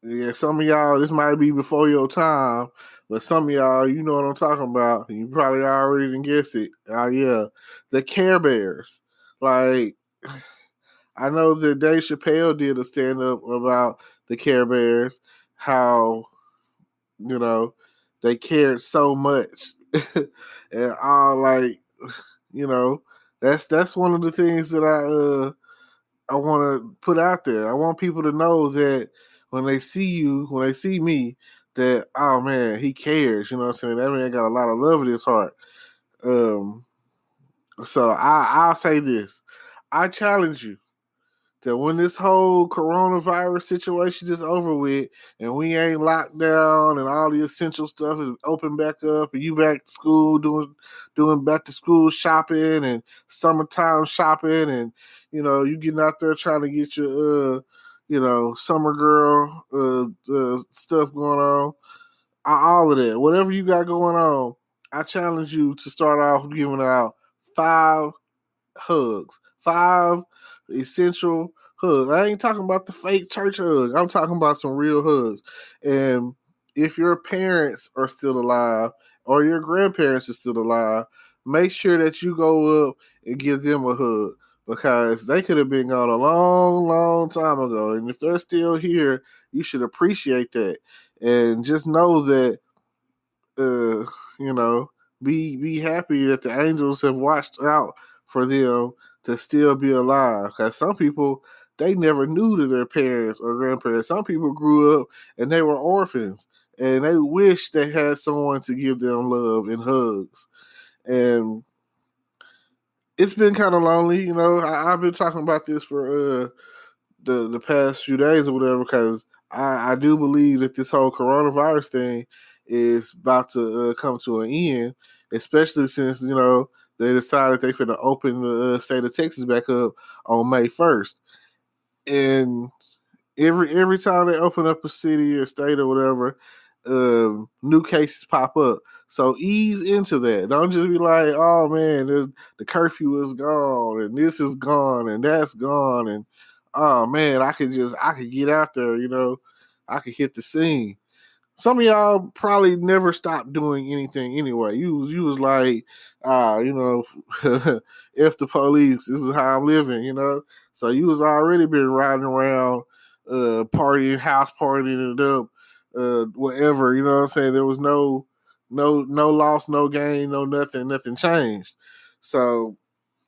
yeah, some of y'all, this might be before your time, but some of y'all, you know what I'm talking about. You probably already didn't guess it. Yeah, the Care Bears. Like I know that Dave Chappelle did a stand up about the Care Bears, how, they cared so much. And all like, you know, that's one of the things that I want to put out there. I want people to know that when they see you, when they see me, that, oh man, he cares, you know what I'm saying? That man got a lot of love in his heart. So I'll say this. I challenge you that when this whole coronavirus situation is over with and we ain't locked down and all the essential stuff is open back up and you back to school doing back to school shopping and summertime shopping, and you getting out there trying to get your summer girl stuff going on, all of that, whatever you got going on, I challenge you to start off giving out 5 hugs, 5 essential hugs. I ain't talking about the fake church hug. I'm talking about some real hugs. And if your parents are still alive or your grandparents are still alive, make sure that you go up and give them a hug, because they could have been gone a long, long time ago. And if they're still here, you should appreciate that. And just know that, uh, you know, be happy that the angels have watched out for them to still be alive. Because some people, they never knew to their parents or grandparents. Some people grew up and they were orphans, and they wish they had someone to give them love and hugs. And it's been kind of lonely, I've been talking about this for the past few days or whatever, because I do believe that this whole coronavirus thing is about to come to an end, especially since they decided they finna open the state of Texas back up on May 1st, and every time they open up a city or state or whatever, new cases pop up. So ease into that. Don't just be like, oh man, the curfew is gone and this is gone and that's gone and oh man, I could get out there, I could hit the scene. Some of y'all probably never stopped doing anything anyway. You was like, if the police, this is how I'm living. So you was already been riding around, partying, house partying it up, whatever. You know what I'm saying? There was no loss, no gain, no nothing changed. So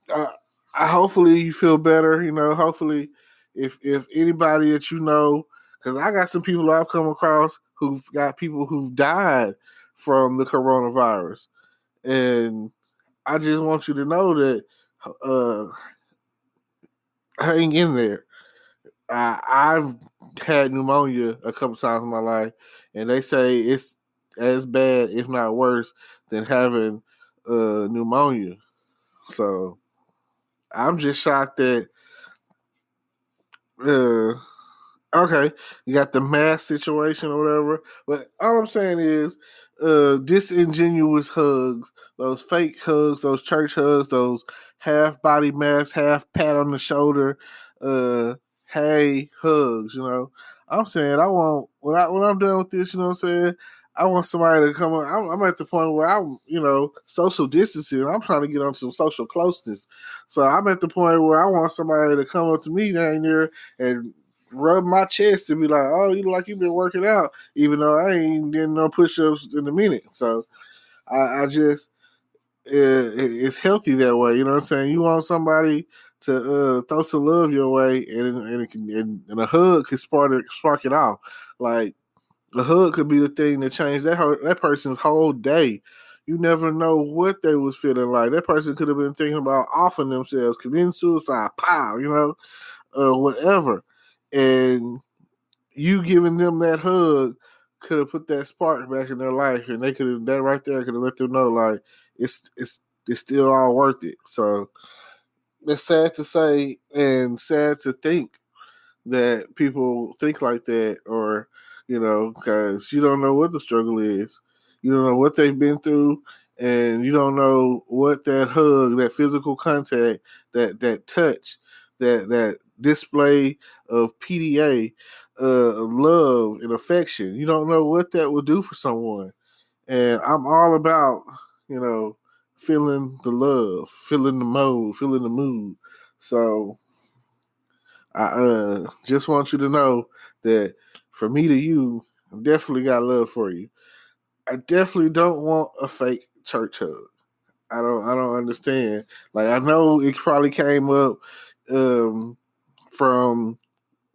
I hopefully you feel better. Hopefully if anybody that because I got some people I've come across who've got people who've died from the coronavirus, and I just want you to know that hang in there. I've had pneumonia a couple times in my life, and they say it's as bad, if not worse, than having pneumonia. So I'm just shocked that. Okay, you got the mask situation or whatever, but all I'm saying is, disingenuous hugs, those fake hugs, those church hugs, those half body masks, half pat on the shoulder, hey hugs. I'm saying I want when I'm done with this. You know what I'm saying? I want somebody to come on. I'm at the point where I'm, social distancing. I'm trying to get on some social closeness. So I'm at the point where I want somebody to come up to me down there and rub my chest and be like, "Oh, you look like you've been working out," even though I ain't did no push-ups in a minute. So I just it's healthy that way. You know what I'm saying? You want somebody to throw some love your way, and a hug could spark it off. Like a hug could be the thing that changed that person's whole day. You never know what they was feeling like. That person could have been thinking about offing themselves, committing suicide, pow, whatever. And you giving them that hug could have put that spark back in their life, and they could have that right there could have let them know like it's still all worth it. So it's sad to say and sad to think that people think like that, or because you don't know what the struggle is, you don't know what they've been through, and you don't know what that hug, that physical contact, that touch, that display of PDA, of love and affection. You don't know what that will do for someone, and I'm all about feeling the love, feeling the mode, feeling the mood. So I just want you to know that from me to you, I definitely got love for you. I definitely don't want a fake church hug. I don't understand. Like I know it probably came up from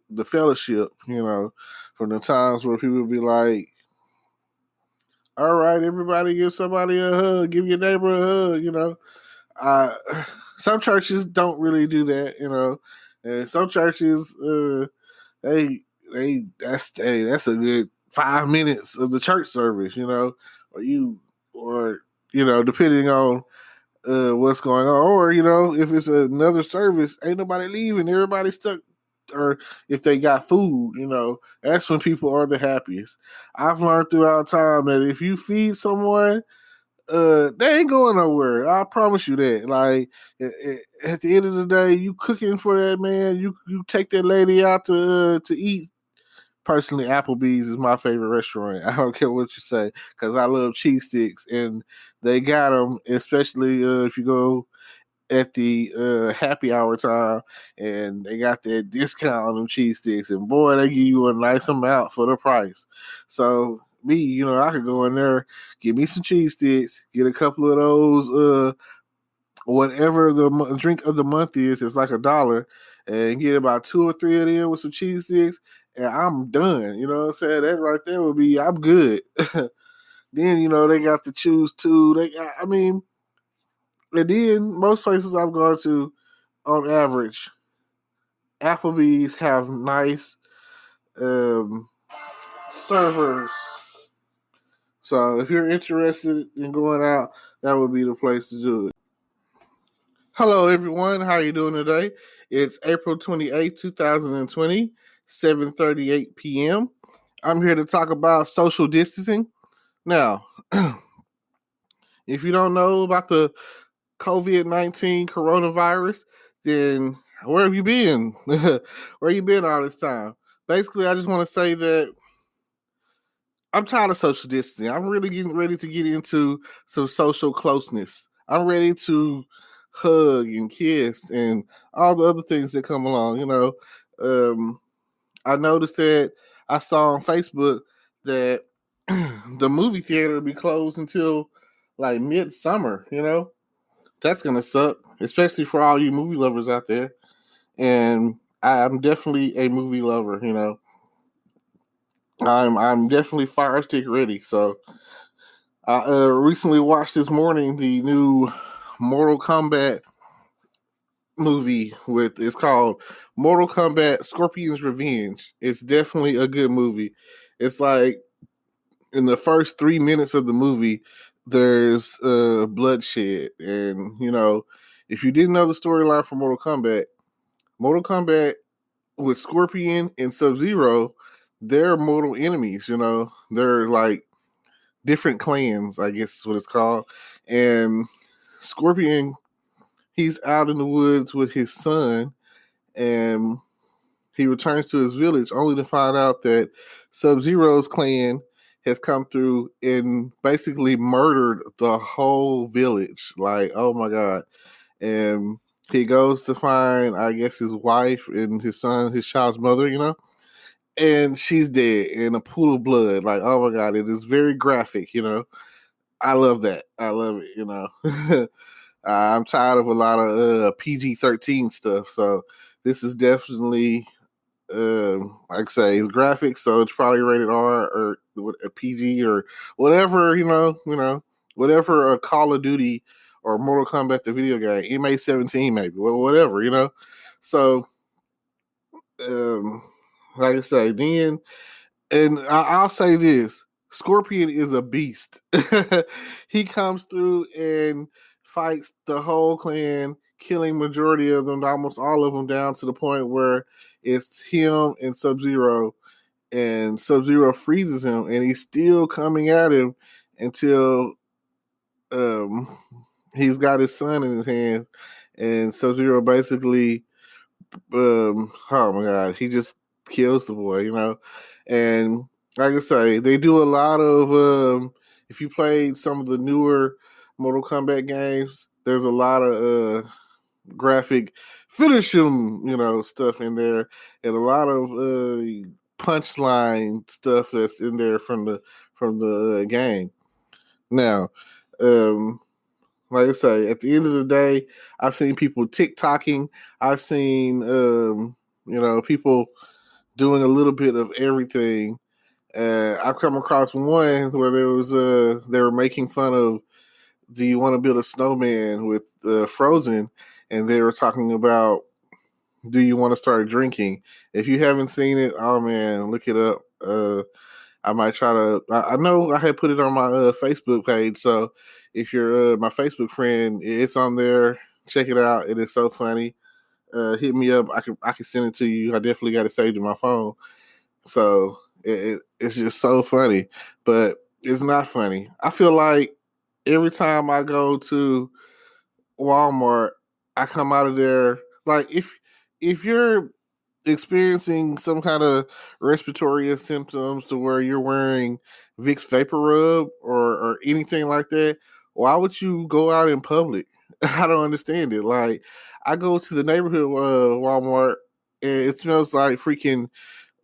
the fellowship, from the times where people would be like, all right, everybody give somebody a hug, give your neighbor a hug. Some churches don't really do that, and some churches they that's a good 5 minutes of the church service, or depending on what's going on, or if it's another service, ain't nobody leaving, everybody stuck. Or if they got food, that's when people are the happiest. I've learned throughout time that if you feed someone, they ain't going nowhere. I promise you that. Like at the end of the day, you cooking for that man. You take that lady out to eat. Personally, Applebee's is my favorite restaurant. I don't care what you say because I love cheese sticks, and they got them, especially if you go at the happy hour time, and they got that discount on them cheese sticks, and boy, they give you a nice amount for the price. So me, I could go in there, get me some cheese sticks, get a couple of those, whatever the drink of the month is, it's like $1, and get about 2 or 3 of them with some cheese sticks, and I'm done. You know what I'm saying? That right there would be, I'm good. Then, they got to choose two. And then most places I've gone to, on average, Applebee's have nice servers. So if you're interested in going out, that would be the place to do it. Hello, everyone. How are you doing today? It's April 28th, 2020, 7:38 p.m. I'm here to talk about social distancing. Now, if you don't know about the COVID-19 coronavirus, then where have you been? Where you been all this time? Basically, I just want to say that I'm tired of social distancing. I'm really getting ready to get into some social closeness. I'm ready to hug and kiss and all the other things that come along. Um, I noticed that I saw on Facebook that the movie theater will be closed until like midsummer. That's gonna suck, especially for all you movie lovers out there. And I'm definitely a movie lover. I'm definitely Fire Stick ready. So I recently watched this morning the new Mortal Kombat movie it's called Mortal Kombat Scorpion's Revenge. It's definitely a good movie. It's like in the first 3 minutes of the movie, there's bloodshed, and if you didn't know the storyline for Mortal Kombat with Scorpion and Sub-Zero, they're mortal enemies. They're like different clans, I guess is what it's called. And Scorpion, he's out in the woods with his son, and he returns to his village only to find out that Sub-Zero's clan has come through and basically murdered the whole village. Like, oh my God. And he goes to find, I guess, his wife and his son, his child's mother, and she's dead in a pool of blood. Like, oh my God, it is very graphic. I love that. I love it. I'm tired of a lot of PG-13 stuff. So this is definitely, like I say, it's graphic, so it's probably rated R or a PG or whatever. Whatever a Call of Duty or Mortal Kombat the video game, MA17 maybe, whatever. So, like I say, then, and I'll say this: Scorpion is a beast. He comes through and fights the whole clan, killing majority of them, almost all of them, down to the point where it's him and Sub-Zero, and Sub-Zero freezes him, and he's still coming at him until he's got his son in his hands, and Sub-Zero basically, oh my God, he just kills the boy. And like I say, they do a lot of, if you played some of the newer Mortal Kombat games, there's a lot of graphic finish him, stuff in there, and a lot of punchline stuff that's in there from the game. Now, like I say, at the end of the day, I've seen people TikToking. I've seen people doing a little bit of everything. I've come across one where they were making fun of, do you want to build a snowman with Frozen? And they were talking about, do you want to start drinking? If you haven't seen it, oh man, look it up. I might try to. I know I had put it on my Facebook page, so if you're my Facebook friend, it's on there. Check it out. It is so funny. Hit me up. I can send it to you. I definitely got it saved in my phone. So it's just so funny, but it's not funny. I feel like every time I go to Walmart, I come out of there like, if you're experiencing some kind of respiratory symptoms to where you're wearing Vicks Vapor Rub or anything like that, why would you go out in public? I don't understand it. Like, I go to the neighborhood Walmart, and it smells like freaking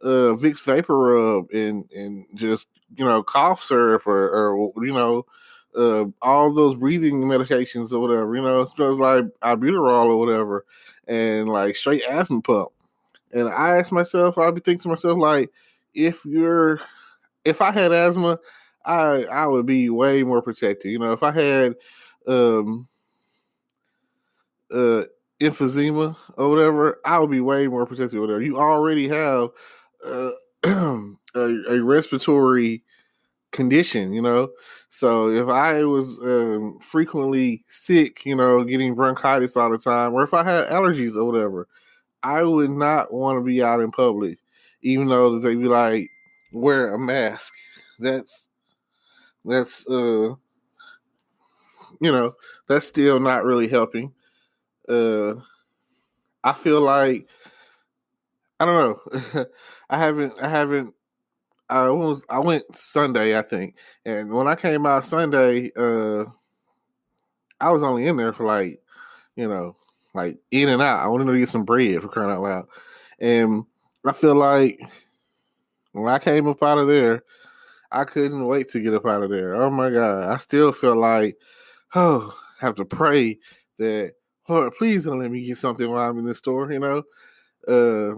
Vicks Vapor Rub and just cough syrup or all those breathing medications or whatever. It smells like albuterol or whatever, and like straight asthma pump. And I ask myself, I'll be thinking to myself, like, if I had asthma, I would be way more protected. If I had um uh emphysema or whatever, I would be way more protected or whatever. You already have uh, a respiratory condition, so if I was frequently sick, getting bronchitis all the time, or if I had allergies or whatever, I would not want to be out in public, even though they be like, wear a mask. That's that's you know, that's still not really helping. I feel like I don't know. I went Sunday, I think, and when I came out Sunday, I was only in there for like, you know, like in and out. I wanted to get some bread for crying out loud, and I feel like when I came up out of there, I couldn't wait to get up out of there. Oh my god, I still feel like, oh, I have to pray that Lord, please don't let me get something while I'm in the store. Uh,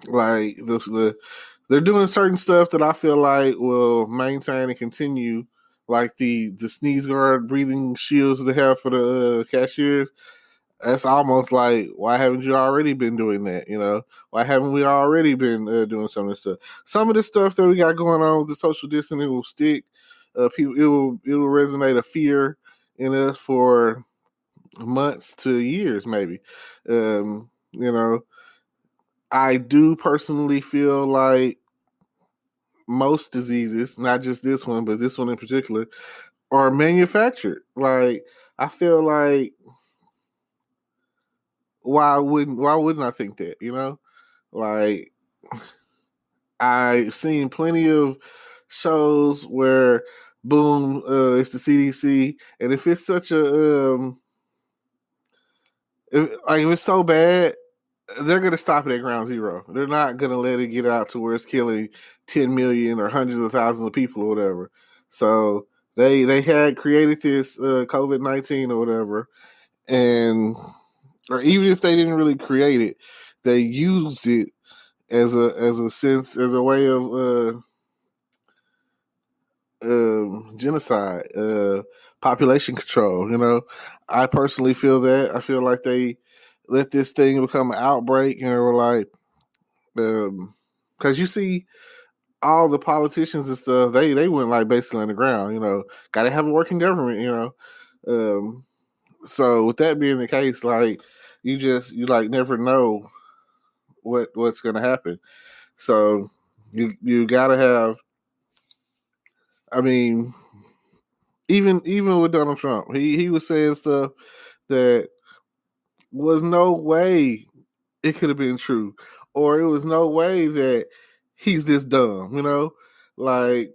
like they're doing certain stuff that I feel like will maintain and continue, like the sneeze guard breathing shields they have for the cashiers. That's almost like, why haven't you already been doing that? Why haven't we already been doing some of this stuff? Some of the stuff that we got going on with the social distancing will stick. People, it will resonate a fear in us for months to years, maybe. I do personally feel like most diseases, not just this one, but this one in particular, are manufactured. Like, I feel like, why wouldn't I think that? Like, I've seen plenty of shows where boom, it's the CDC, and if it's such a if it's so bad, they're going to stop it at ground zero. They're not going to let it get out to where it's killing 10 million or hundreds of thousands of people or whatever. So they had created this COVID-19 or whatever, and or even if they didn't really create it, they used it as a way of genocide, population control. I personally feel that. I feel like they let this thing become an outbreak, and they were like, because you see all the politicians and stuff, they went like basically on the ground. Got to have a working government. So with that being the case, like you like never know what's going to happen. So you got to have. I mean, even with Donald Trump, he was saying stuff that was no way it could have been true, or it was no way that he's this dumb. Like,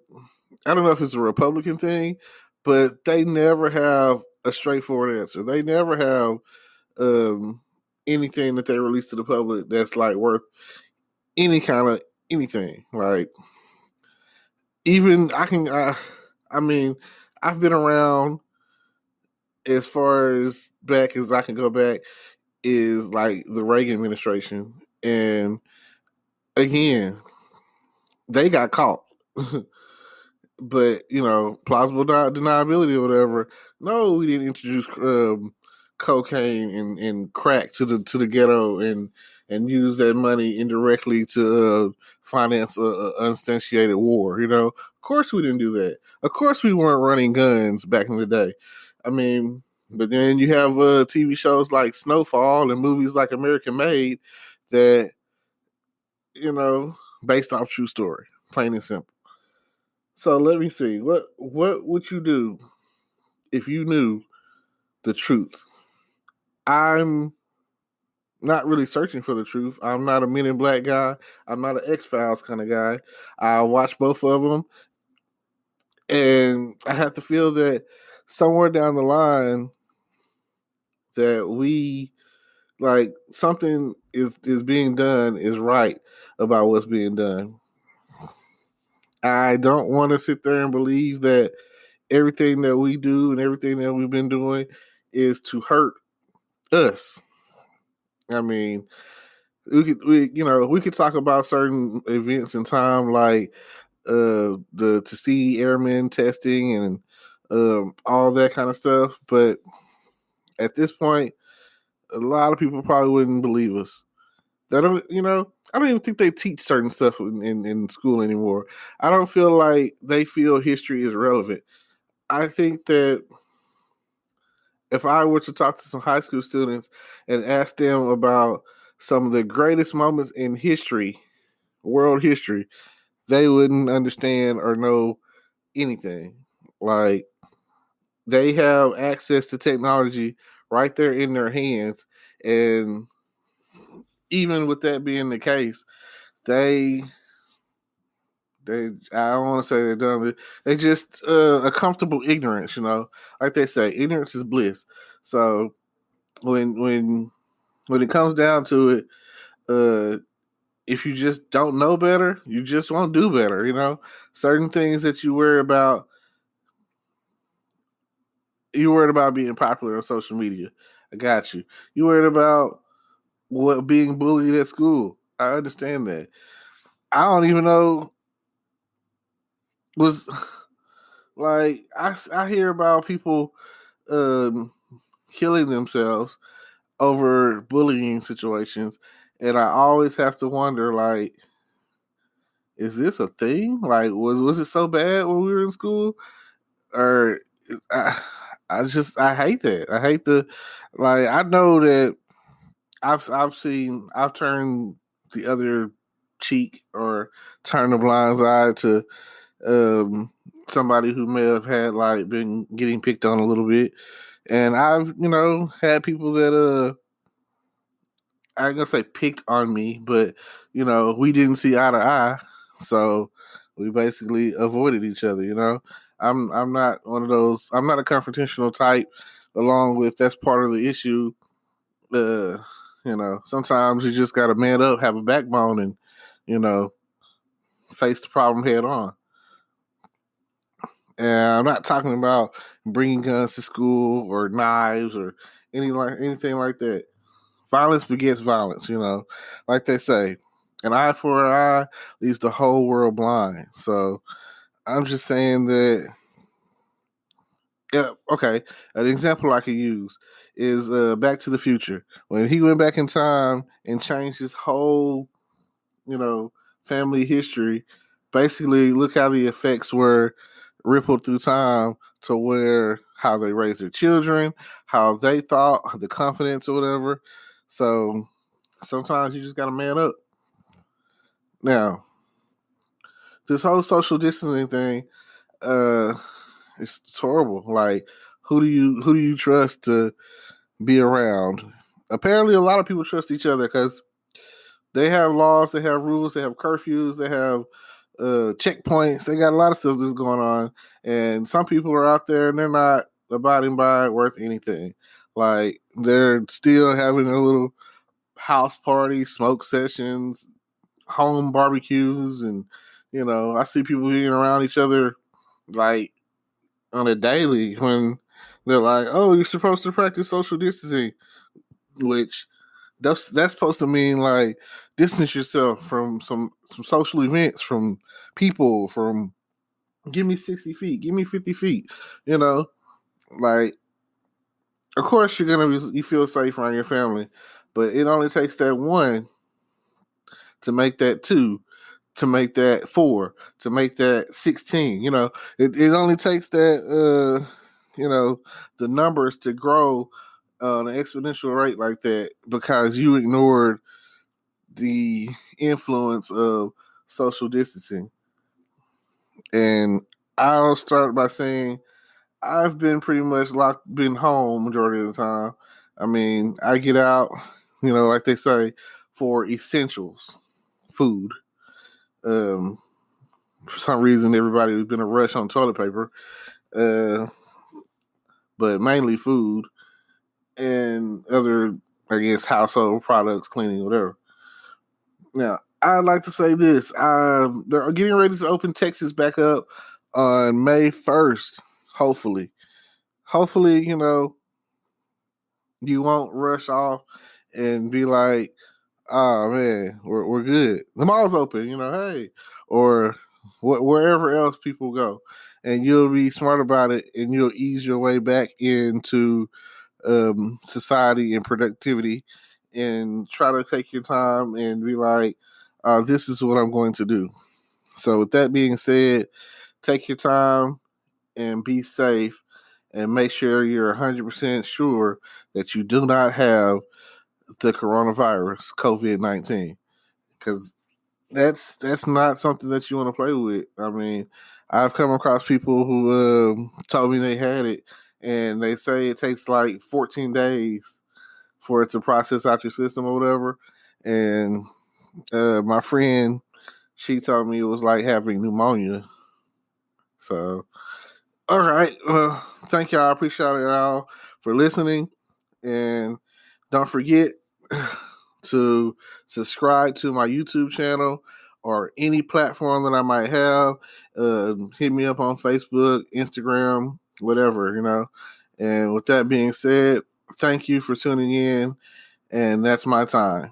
I don't know if it's a Republican thing, but they never have a straightforward answer. They never have anything that they release to the public that's like worth any kind of anything. Like, even I mean, I've been around as far as back as I can go back, is like the Reagan administration. And again, they got caught. But, plausible deniability or whatever. No, we didn't introduce cocaine and crack to the ghetto and use that money indirectly to finance a unsubstantiated war. Of course we didn't do that. Of course we weren't running guns back in the day. I mean, but then you have TV shows like Snowfall and movies like American Made that, based off true story, plain and simple. So let me see. What would you do if you knew the truth? I'm not really searching for the truth. I'm not a Men in Black guy. I'm not an X-Files kind of guy. I watch both of them, and I have to feel that somewhere down the line that we like something is being done is right about what's being done. I don't want to sit there and believe that everything that we do and everything that we've been doing is to hurt us. I mean, we could talk about certain events in time, like the Tuskegee Airmen testing and all that kind of stuff. But at this point, a lot of people probably wouldn't believe us. I don't even think they teach certain stuff in school anymore. I don't feel like they feel history is relevant. I think that if I were to talk to some high school students and ask them about some of the greatest moments in history, world history, they wouldn't understand or know anything. Like, they have access to technology right there in their hands, and even with that being the case, they I don't want to say they're done. They just a comfortable ignorance, like they say, ignorance is bliss. So when it comes down to it, if you just don't know better, you just won't do better. Certain things that you worried about being popular on social media. I got you. You worried about what being bullied at school. I understand that. I don't even know was like I hear about people um, killing themselves over bullying situations, and I always have to wonder, like, is this a thing? Like, was it so bad when we were in school, or I, I hate that. I hate I know that I've turned the other cheek or turned a blind eye to um, somebody who may have had been getting picked on a little bit, and I've had people that I ain't gonna say picked on me, but we didn't see eye to eye, so we basically avoided each other. I'm not one of those. I'm not a confrontational type. Along with that's part of the issue. Uh, sometimes you just got to man up, have a backbone, and you know face the problem head on. And I'm not talking about bringing guns to school or knives or anything like that. Violence begets violence, like they say. An eye for an eye leaves the whole world blind. So I'm just saying that, yeah, okay. An example I could use is Back to the Future. When he went back in time and changed his whole, you know, family history, basically look how the effects were rippled through time to where how they raised their children, how they thought, the confidence or whatever. So sometimes you just got to man up. Now, this whole social distancing thing, uh, it's horrible. Like, who do you trust to be around? Apparently, a lot of people trust each other because they have laws, they have rules, they have curfews, they have checkpoints. They got a lot of stuff that's going on, and some people are out there and they're not abiding by it worth anything. Like, they're still having a little house party, smoke sessions, home barbecues, and I see people being around each other like on a daily when they're like, "Oh, you're supposed to practice social distancing," which that's supposed to mean like distance yourself from some social events, from people, from give me 60 feet, give me 50 feet, you know, like of course you feel safe around your family, but it only takes that one to make that two, to make that four, to make that 16. It only takes that the numbers to grow on an exponential rate like that because you ignored the influence of social distancing. And I'll start by saying I've been pretty much been home majority of the time. I mean, I get out, like they say, for essentials, food. Um, for some reason, everybody's been a rush on toilet paper, uh, but mainly food and other, I guess, household products, cleaning, whatever. Now, I'd like to say this: they're getting ready to open Texas back up on May 1st. Hopefully, you won't rush off and be like, "Oh man, we're good. The mall's open." Hey, or wherever else people go, and you'll be smart about it, and you'll ease your way back into society and productivity, and try to take your time and be like, "This is what I'm going to do." So, with that being said, take your time and be safe, and make sure you're 100% sure that you do not have the coronavirus, COVID-19, because that's not something that you want to play with. I mean, I've come across people who told me they had it, and they say it takes like 14 days for it to process out your system or whatever. And my friend, she told me it was like having pneumonia. So, all right. Well, thank y'all. I appreciate y'all for listening. And don't forget to subscribe to my YouTube channel or any platform that I might have. Hit me up on Facebook, Instagram, whatever, you know. And with that being said, thank you for tuning in. And that's my time.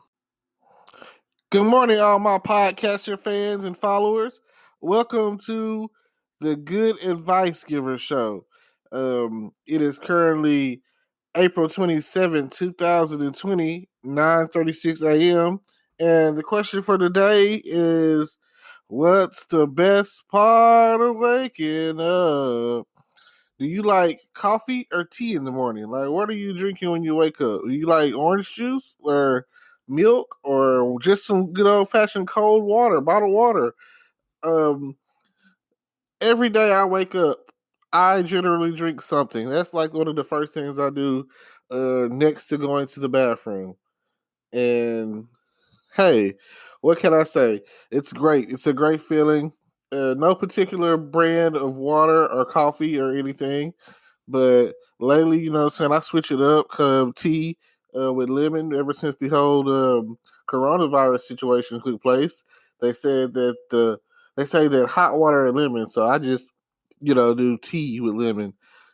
Good morning, all my podcaster fans and followers. Welcome to the Good Advice Giver Show. It is currently April 27th, 2020, 9:36 a.m. And the question for today is, what's the best part of waking up? Do you like coffee or tea in the morning? Like, what are you drinking when you wake up? Do you like orange juice or milk or just some good old fashioned cold water, bottled water? Um, every day I wake up, I generally drink something. That's like one of the first things I do next to going to the bathroom. And hey, what can I say? It's great. It's a great feeling. No particular brand of water or coffee or anything. But lately, you know what I'm saying, I switch it up, tea with lemon ever since the whole coronavirus situation took place. They said that they say that hot water and lemon, so I just, you know, do tea with lemon.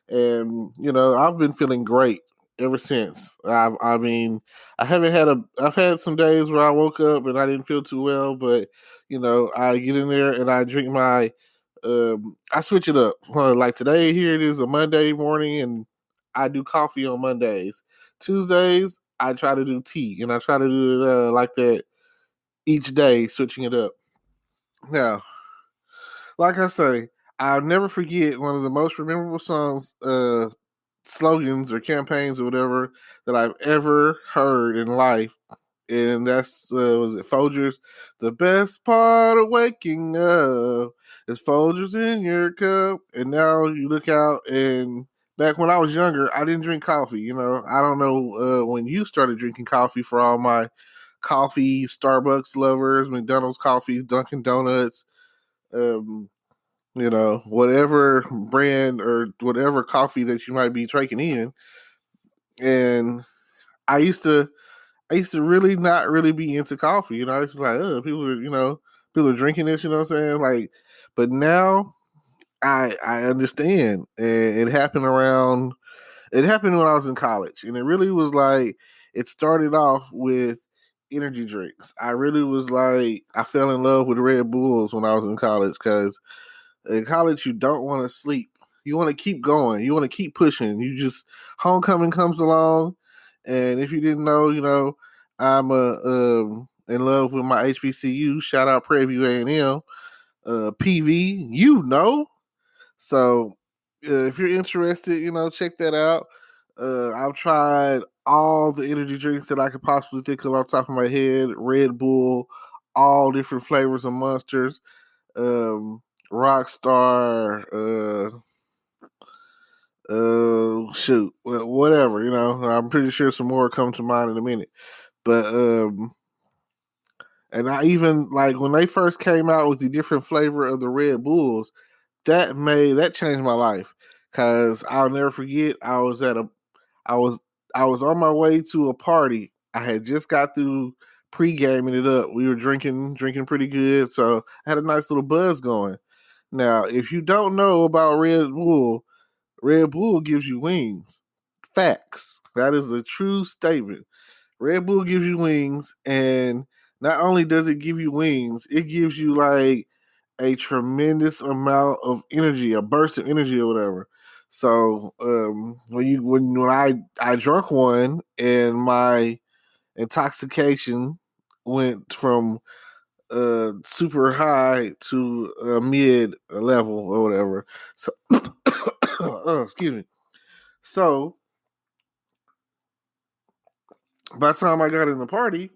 And, you know, I've been feeling great ever since. I mean, I've had some days where I woke up and I didn't feel too well, but you know, I get in there and I drink my I switch it up. Like today, here it is a Monday morning, and I do coffee on Mondays. Tuesdays, I try to do tea, and I try to do it like that each day, switching it up. Now, like I say, I'll never forget one of the most memorable songs, slogans or campaigns or whatever that I've ever heard in life. And that's was it Folgers? The best part of waking up is Folgers in your cup. And now you look out, and back when I was younger, I didn't drink coffee. You know, I don't know when you started drinking coffee. For all my coffee Starbucks lovers, McDonald's coffees, Dunkin' Donuts, um, you know, whatever brand or whatever coffee that you might be drinking in. And I used to I used to really not really be into coffee. You know, I used to be like, people are, you know, people are drinking this, you know what I'm saying? Like, but now I understand. And it happened when I was in college. And it really was like, it started off with energy drinks. I really was like, I fell in love with Red Bulls when I was in college, because in college, you don't want to sleep. You want to keep going. You want to keep pushing. You just, homecoming comes along, and if you didn't know, you know, I'm in love with my HBCU. Shout out Prairie View A&M, PV. You know, so if you're interested, you know, check that out. I've tried all the energy drinks that I could possibly think of off the top of my head. Red Bull, all different flavors of Monsters. Rockstar, shoot, whatever, you know. I'm pretty sure some more come to mind in a minute. But and I even like when they first came out with the different flavor of the Red Bulls, that changed my life. Cause I'll never forget, I was I was on my way to a party. I had just got through pre-gaming it up. We were drinking pretty good, so I had a nice little buzz going. Now, if you don't know about Red Bull gives you wings. Facts. That is a true statement. Red Bull gives you wings, and not only does it give you wings, it gives you like a tremendous amount of energy, a burst of energy or whatever. So when I drank one, and my intoxication went from super high to a mid level or whatever. So oh, excuse me. So by the time I got in the party,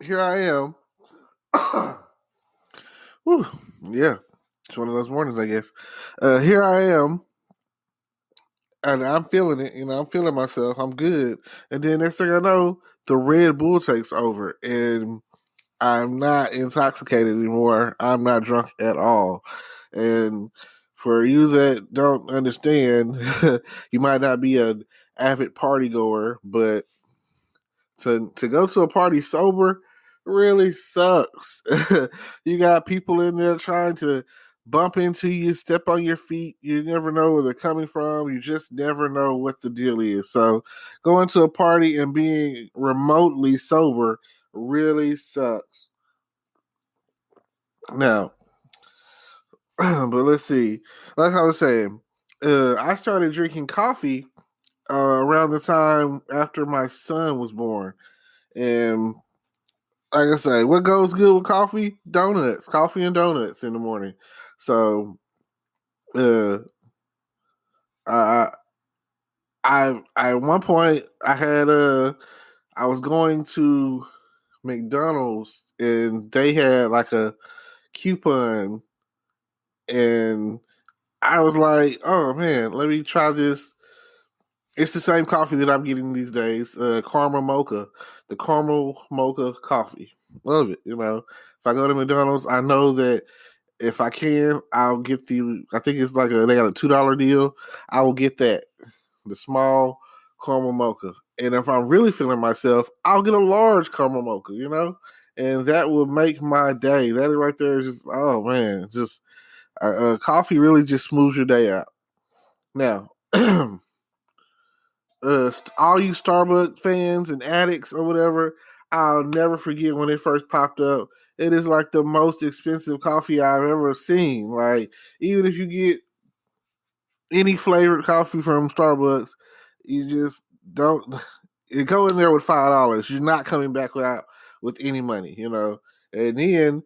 here I am. Whew, yeah, it's one of those mornings, I guess. Here I am, and I'm feeling it. I'm feeling myself. I'm good. And then next thing I know, the Red Bull takes over, and I'm not intoxicated anymore. I'm not drunk at all. And for you that don't understand, you might not be an avid party goer, but to go to a party sober really sucks. You got people in there trying to bump into you, step on your feet. You never know where they're coming from. You just never know what the deal is. So going to a party and being remotely sober really sucks. Now, but let's see. Like I was saying, I started drinking coffee around the time after my son was born. And like I say, what goes good with coffee? Donuts, coffee and donuts in the morning. So, uh, I, at one point I was going to McDonald's and they had like a coupon, and I was like, oh man, let me try this. It's the same coffee that I'm getting these days, caramel mocha, the caramel mocha coffee. Love it. If I go to McDonald's, I know that if I can, I'll get I think it's like they got a $2 deal. I will get that, the small caramel mocha. And if I'm really feeling myself, I'll get a large caramel mocha, and that will make my day. That right there is just, oh man, just coffee really just smooths your day out. Now, all you Starbucks fans and addicts or whatever, I'll never forget when it first popped up. It is like the most expensive coffee I've ever seen. Like, even if you get any flavored coffee from Starbucks, you just don't. You go in there with $5. You're not coming back with any money, And then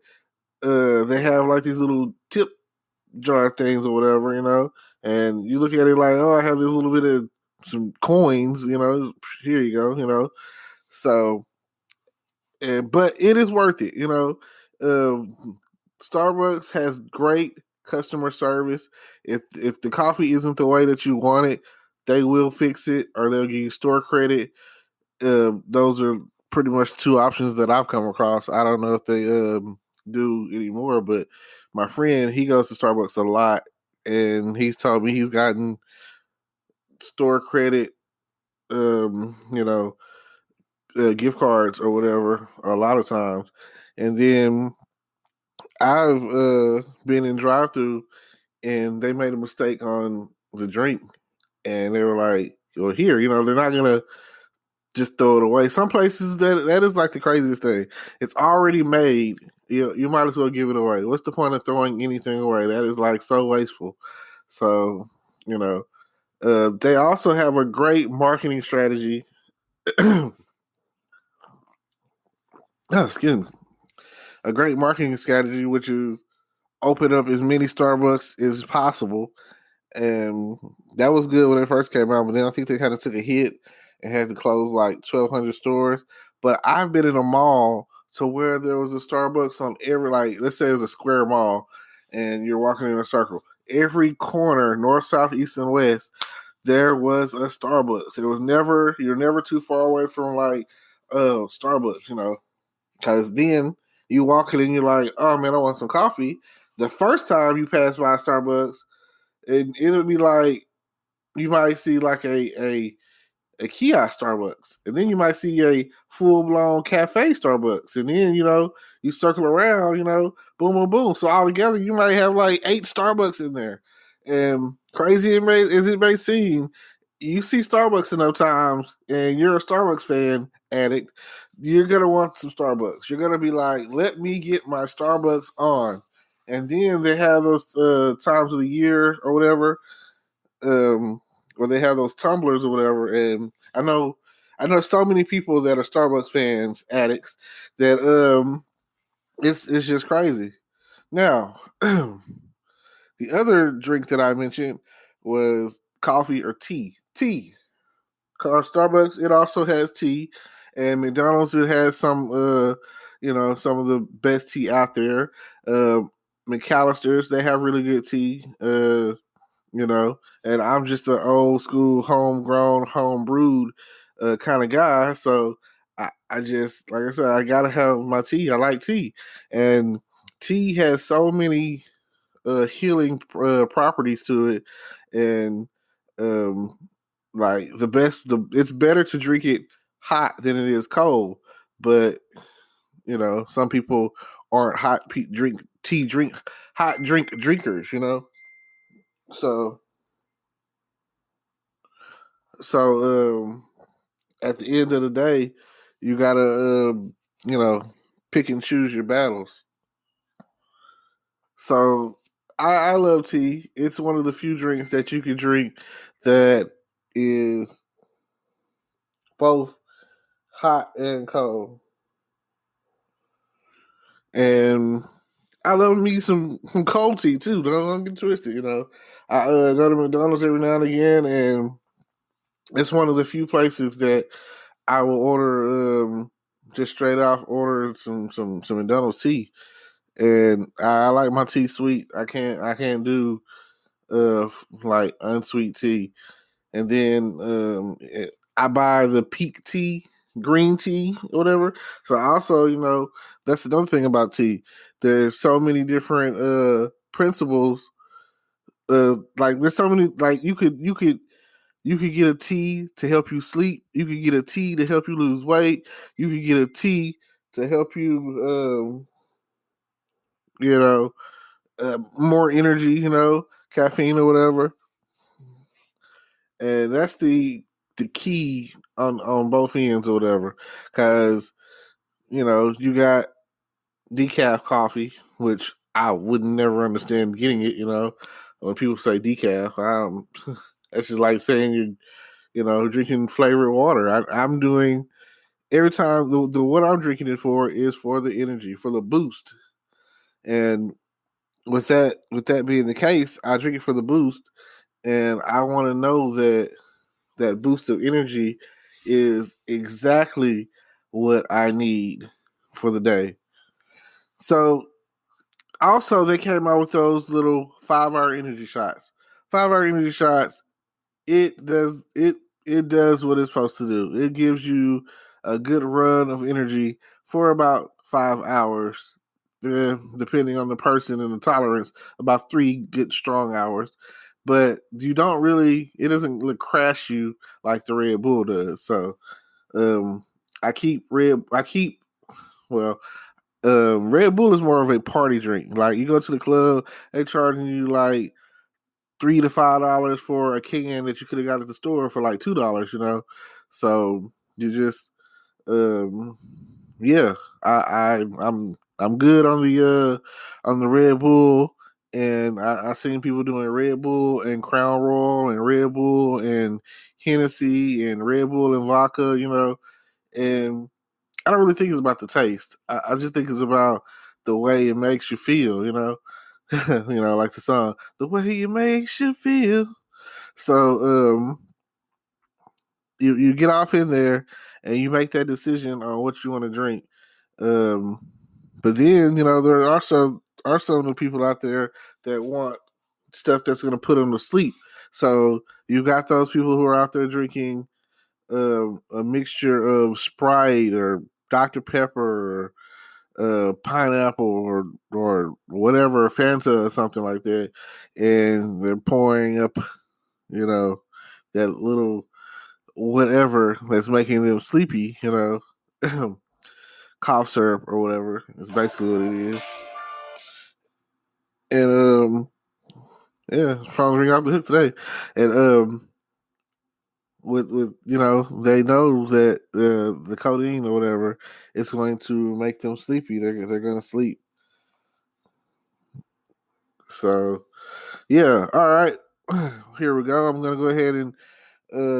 they have like these little tip jar things or whatever, and you look at it like, oh, I have this little bit of some coins, here you go, So, but it is worth it, Starbucks has great customer service. If the coffee isn't the way that you want it, they will fix it or they'll give you store credit. Those are pretty much two options that I've come across. I don't know if they do anymore, but my friend, he goes to Starbucks a lot, and he's told me he's gotten store credit, gift cards or whatever a lot of times. And then I've been in drive-through, and they made a mistake on the drink, and they were like, "Well, here, they're not gonna just throw it away." Some places that is like the craziest thing. It's already made. You might as well give it away. What's the point of throwing anything away? That is like so wasteful. So, they also have a great marketing strategy. Excuse me. A great marketing strategy, which is open up as many Starbucks as possible. And that was good when it first came out, but then I think they kind of took a hit and had to close like 1,200 stores. But I've been in a mall to where there was a Starbucks on every, like, let's say it was a square mall and you're walking in a circle. Every corner, north, south, east, and west, there was a Starbucks. You're never too far away from like, Starbucks, because then you walk in and you're like, oh man, I want some coffee. The first time you pass by Starbucks, and it'll be like you might see like a kiosk Starbucks, and then you might see a full blown cafe Starbucks, and then you circle around, boom, boom, boom. So all together, you might have like 8 Starbucks in there. And crazy as it may seem, you see Starbucks in those times, and you're a Starbucks fan addict. You're gonna want some Starbucks. You're gonna be like, let me get my Starbucks on. And then they have those times of the year or whatever, where they have those tumblers or whatever. And I know so many people that are Starbucks fans, addicts, that it's just crazy. Now, the other drink that I mentioned was coffee or tea. Tea. Starbucks, it also has tea, and McDonald's, it has some some of the best tea out there. McAllister's, they have really good tea. And I'm just an old school, homegrown, home brewed kind of guy. So I just, like I said, I gotta have my tea. I like tea, and tea has so many healing properties to it, and um, like it's better to drink it hot than it is cold. But some people aren't hot drinkers. So so at the end of the day, you gotta you know pick and choose your battles. So I love tea. It's one of the few drinks that you can drink that is both hot and cold. And I love me some cold tea too. Don't get twisted. I go to McDonald's every now and again, and it's one of the few places that I will order just straight off order some McDonald's tea, and I like my tea sweet. I can't do like unsweet tea. And then I buy the peak tea, green tea, or whatever. So also, that's another thing about tea. There's so many different principles. Like there's so many, like you could get a tea to help you sleep. You could get a tea to help you lose weight. You could get a tea to help you, more energy. Caffeine or whatever. And that's the key on both ends or whatever, because you got decaf coffee, which I would never understand getting it. When people say decaf, that's just like saying you're drinking flavored water. I'm doing every time the what I'm drinking it for is for the energy, for the boost. And with that being the case, I drink it for the boost, and I want to know that boost of energy is exactly what I need for the day. So also they came out with those little 5-hour energy shots. 5-hour energy shots, it does what it's supposed to do. It gives you a good run of energy for about 5 hours. Depending on the person and the tolerance, about 3 good strong hours. But it doesn't crash you like the Red Bull does. So um, well, Red Bull is more of a party drink. Like you go to the club, they charging you like $3 to $5 for a can that you could have got at the store for like $2. So you just um, yeah, I'm good on the Red Bull, and I seen people doing Red Bull and Crown Royal and Red Bull and Hennessy and Red Bull and vodka, and I don't really think it's about the taste. I just think it's about the way it makes you feel, like the song, the way it makes you feel. So you get off in there and you make that decision on what you want to drink. Um, but then there are some of the people out there that want stuff that's going to put them to sleep. So you got those people who are out there drinking a mixture of Sprite or Dr Pepper or pineapple or whatever, Fanta or something like that, and they're pouring up, that little whatever that's making them sleepy, cough syrup or whatever is basically what it is. And yeah, phone's ring off the hook today. And with they know that the codeine or whatever is going to make them sleepy. They're going to sleep. So yeah, all right. Here we go. I'm going to go ahead and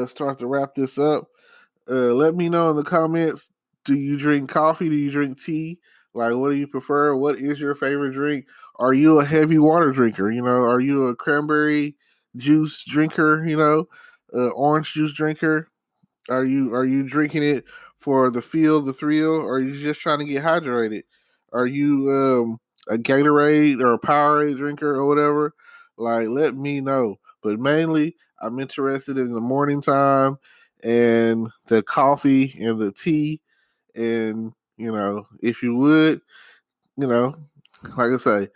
start to wrap this up. Let me know in the comments. Do you drink coffee? Do you drink tea? Like, what do you prefer? What is your favorite drink? Are you a heavy water drinker? Are you a cranberry juice drinker? Orange juice drinker? Are you drinking it for the feel, the thrill, or are you just trying to get hydrated? Are you a Gatorade or a Powerade drinker or whatever, like let me know. But mainly, I'm interested in the morning time and the coffee and the tea. And if you would, you know, like I say,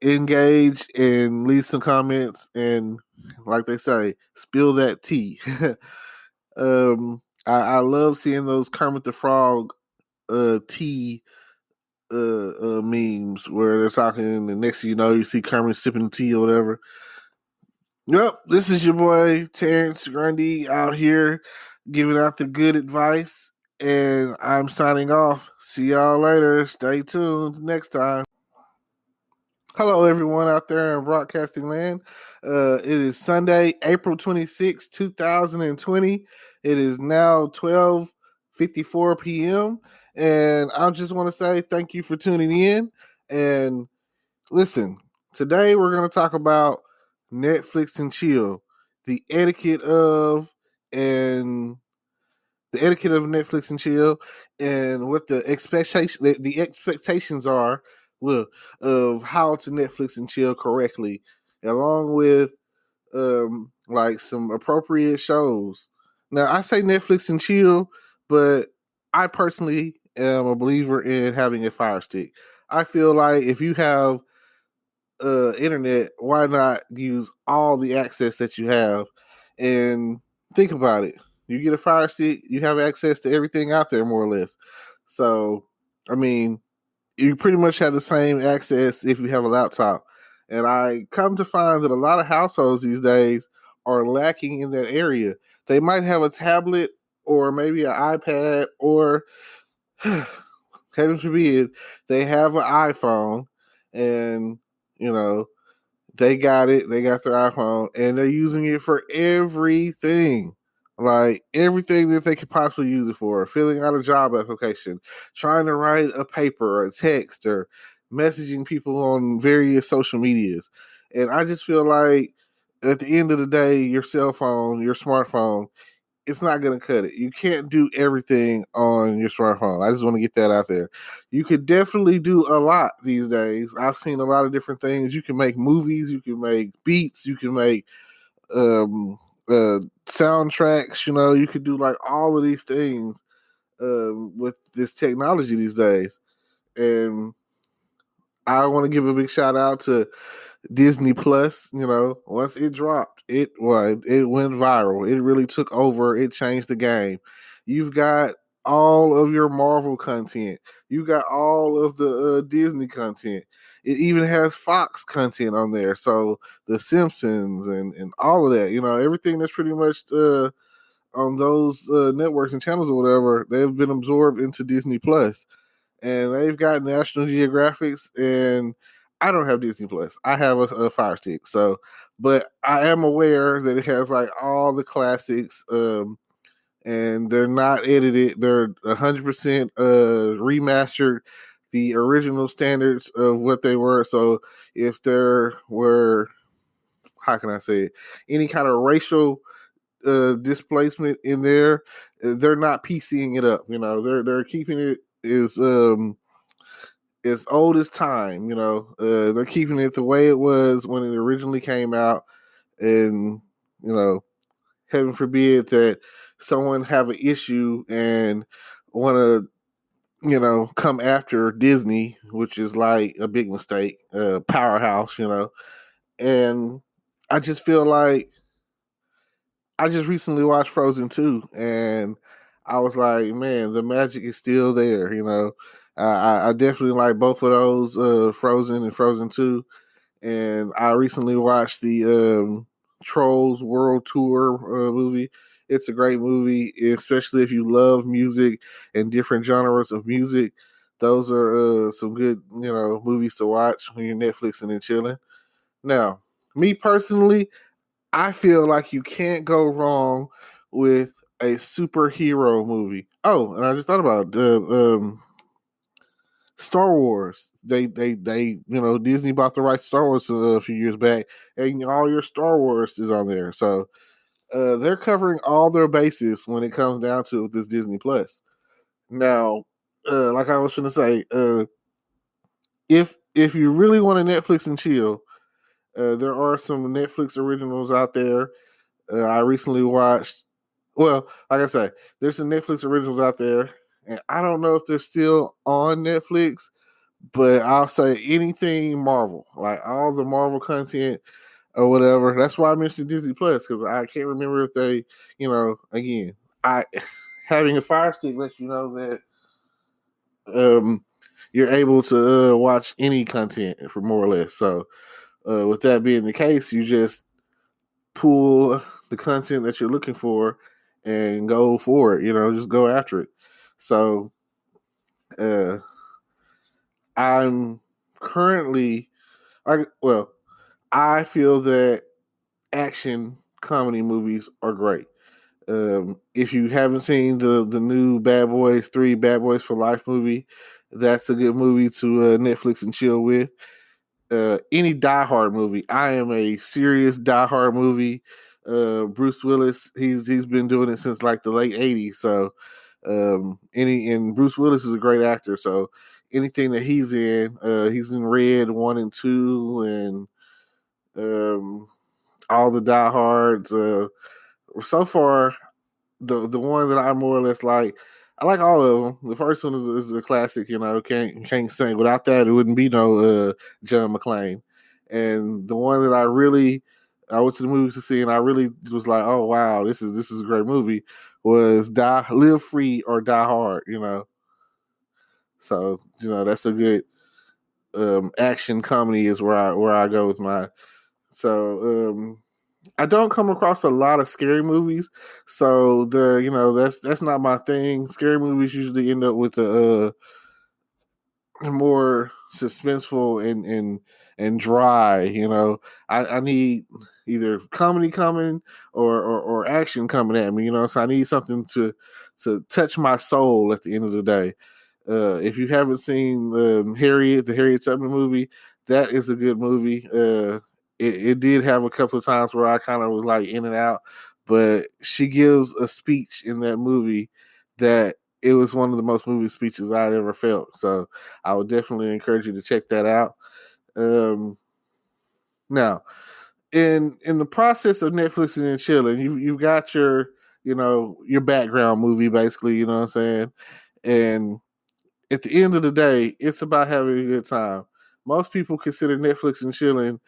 engage and leave some comments and, like they say, spill that tea. I love seeing those Kermit the Frog tea memes where they're talking, and the next thing you know, you see Kermit sipping tea or whatever. Yep, this is your boy Terrence Grundy out here giving out the good advice, and I'm signing off. See y'all later. Stay tuned next time. Hello, everyone out there in broadcasting land. It is Sunday, April 26, 2020. It is now 12:54 p.m. And I just want to say thank you for tuning in. And listen, today we're going to talk about Netflix and chill, the etiquette of and the etiquette of Netflix and chill, and what the expectations are, look, of how to Netflix and chill correctly, along with like some appropriate shows. Now I say Netflix and chill, but I personally am a believer in having a Fire Stick. I feel like if you have internet, why not use all the access that you have? And think about it. You get a Fire Stick, you have access to everything out there, more or less. So, I mean, you pretty much have the same access if you have a laptop. And I come to find that a lot of households these days are lacking in that area. They might have a tablet or maybe an iPad, or heaven forbid, they have an iPhone, and you know, they got it. They got their iPhone, and they're using it for everything. Like everything that they could possibly use it for. Filling out a job application, trying to write a paper or a text, or messaging people on various social medias. And I just feel like at the end of the day, your cell phone, your smartphone, it's not going to cut it. You can't do everything on your smartphone. I just want to get that out there. You could definitely do a lot these days. I've seen a lot of different things. You can make movies, you can make beats, you can make soundtracks. You could do like all of these things with this technology these days. And I want to give a big shout out to Disney Plus. Once it dropped, it went viral. It really took over. It changed the game. You've got all of your Marvel content. You got all of the Disney content. It even has Fox content on there. So The Simpsons and all of that. Everything that's pretty much on those networks and channels or whatever, they've been absorbed into Disney Plus, and they've got National Geographics. And I don't have Disney Plus. I have a Fire Stick. So, but I am aware that it has like all the classics, and they're not edited. They're 100% remastered, the original standards of what they were. So if there were, how can I say it, any kind of racial displacement in there, they're not PCing it up. They're keeping it as old as time. They're keeping it the way it was when it originally came out, and heaven forbid that someone have an issue and want to come after Disney, which is like a big mistake, powerhouse. And I just feel like I just recently watched Frozen 2, and I was like, man, the magic is still there. I definitely like both of those, Frozen and Frozen 2. And I recently watched the Trolls World Tour movie. It's a great movie, especially if you love music and different genres of music. Those are some good, movies to watch when you're Netflixing and chilling. Now, me personally, I feel like you can't go wrong with a superhero movie. Oh, and I just thought about Star Wars. They Disney bought the rights to Star Wars a few years back, and all your Star Wars is on there. So they're covering all their bases when it comes down to this Disney Plus. Now, like I was going to say, if if you really want to Netflix and chill, there are some Netflix originals out there. I recently watched. Well, like I say, there's some Netflix originals out there, and I don't know if they're still on Netflix, but I'll say anything Marvel, like all the Marvel content or whatever. That's why I mentioned Disney Plus, because I can't remember if they, again, I having a Fire Stick lets you know that you're able to watch any content for more or less. So, with that being the case, you just pull the content that you're looking for and go for it. Just go after it. So, uh, I'm currently, I feel that action comedy movies are great. If you haven't seen the new Bad Boys 3 Bad Boys for Life movie, that's a good movie to Netflix and chill with. Any Die Hard movie. I am a serious Die Hard movie. Bruce Willis, he's been doing it since like the late '80s. So and Bruce Willis is a great actor. So anything that he's in Red 1 and 2, and all the Die Hards. So far, the one that I more or less like. I like all of them. The first one is a classic. Can't sing without that. It wouldn't be no John McClane. And the one that I went to the movies to see, and I really was like, oh wow, this is a great movie. Was Live Free or Die Hard? So that's a good action comedy is where I go with my. So I don't come across a lot of scary movies, so that's not my thing. Scary movies usually end up with a more suspenseful and dry. I need either comedy coming or action coming at me. So I need something to touch my soul at the end of the day. If you haven't seen the Harriet Tubman movie, that is a good movie. It did have a couple of times where I kind of was like in and out, but she gives a speech in that movie that it was one of the most moving speeches I'd ever felt. So I would definitely encourage you to check that out. Now, in the process of Netflix and chilling, you've got your background movie basically. You know what I'm saying? And at the end of the day, it's about having a good time. Most people consider Netflix and chilling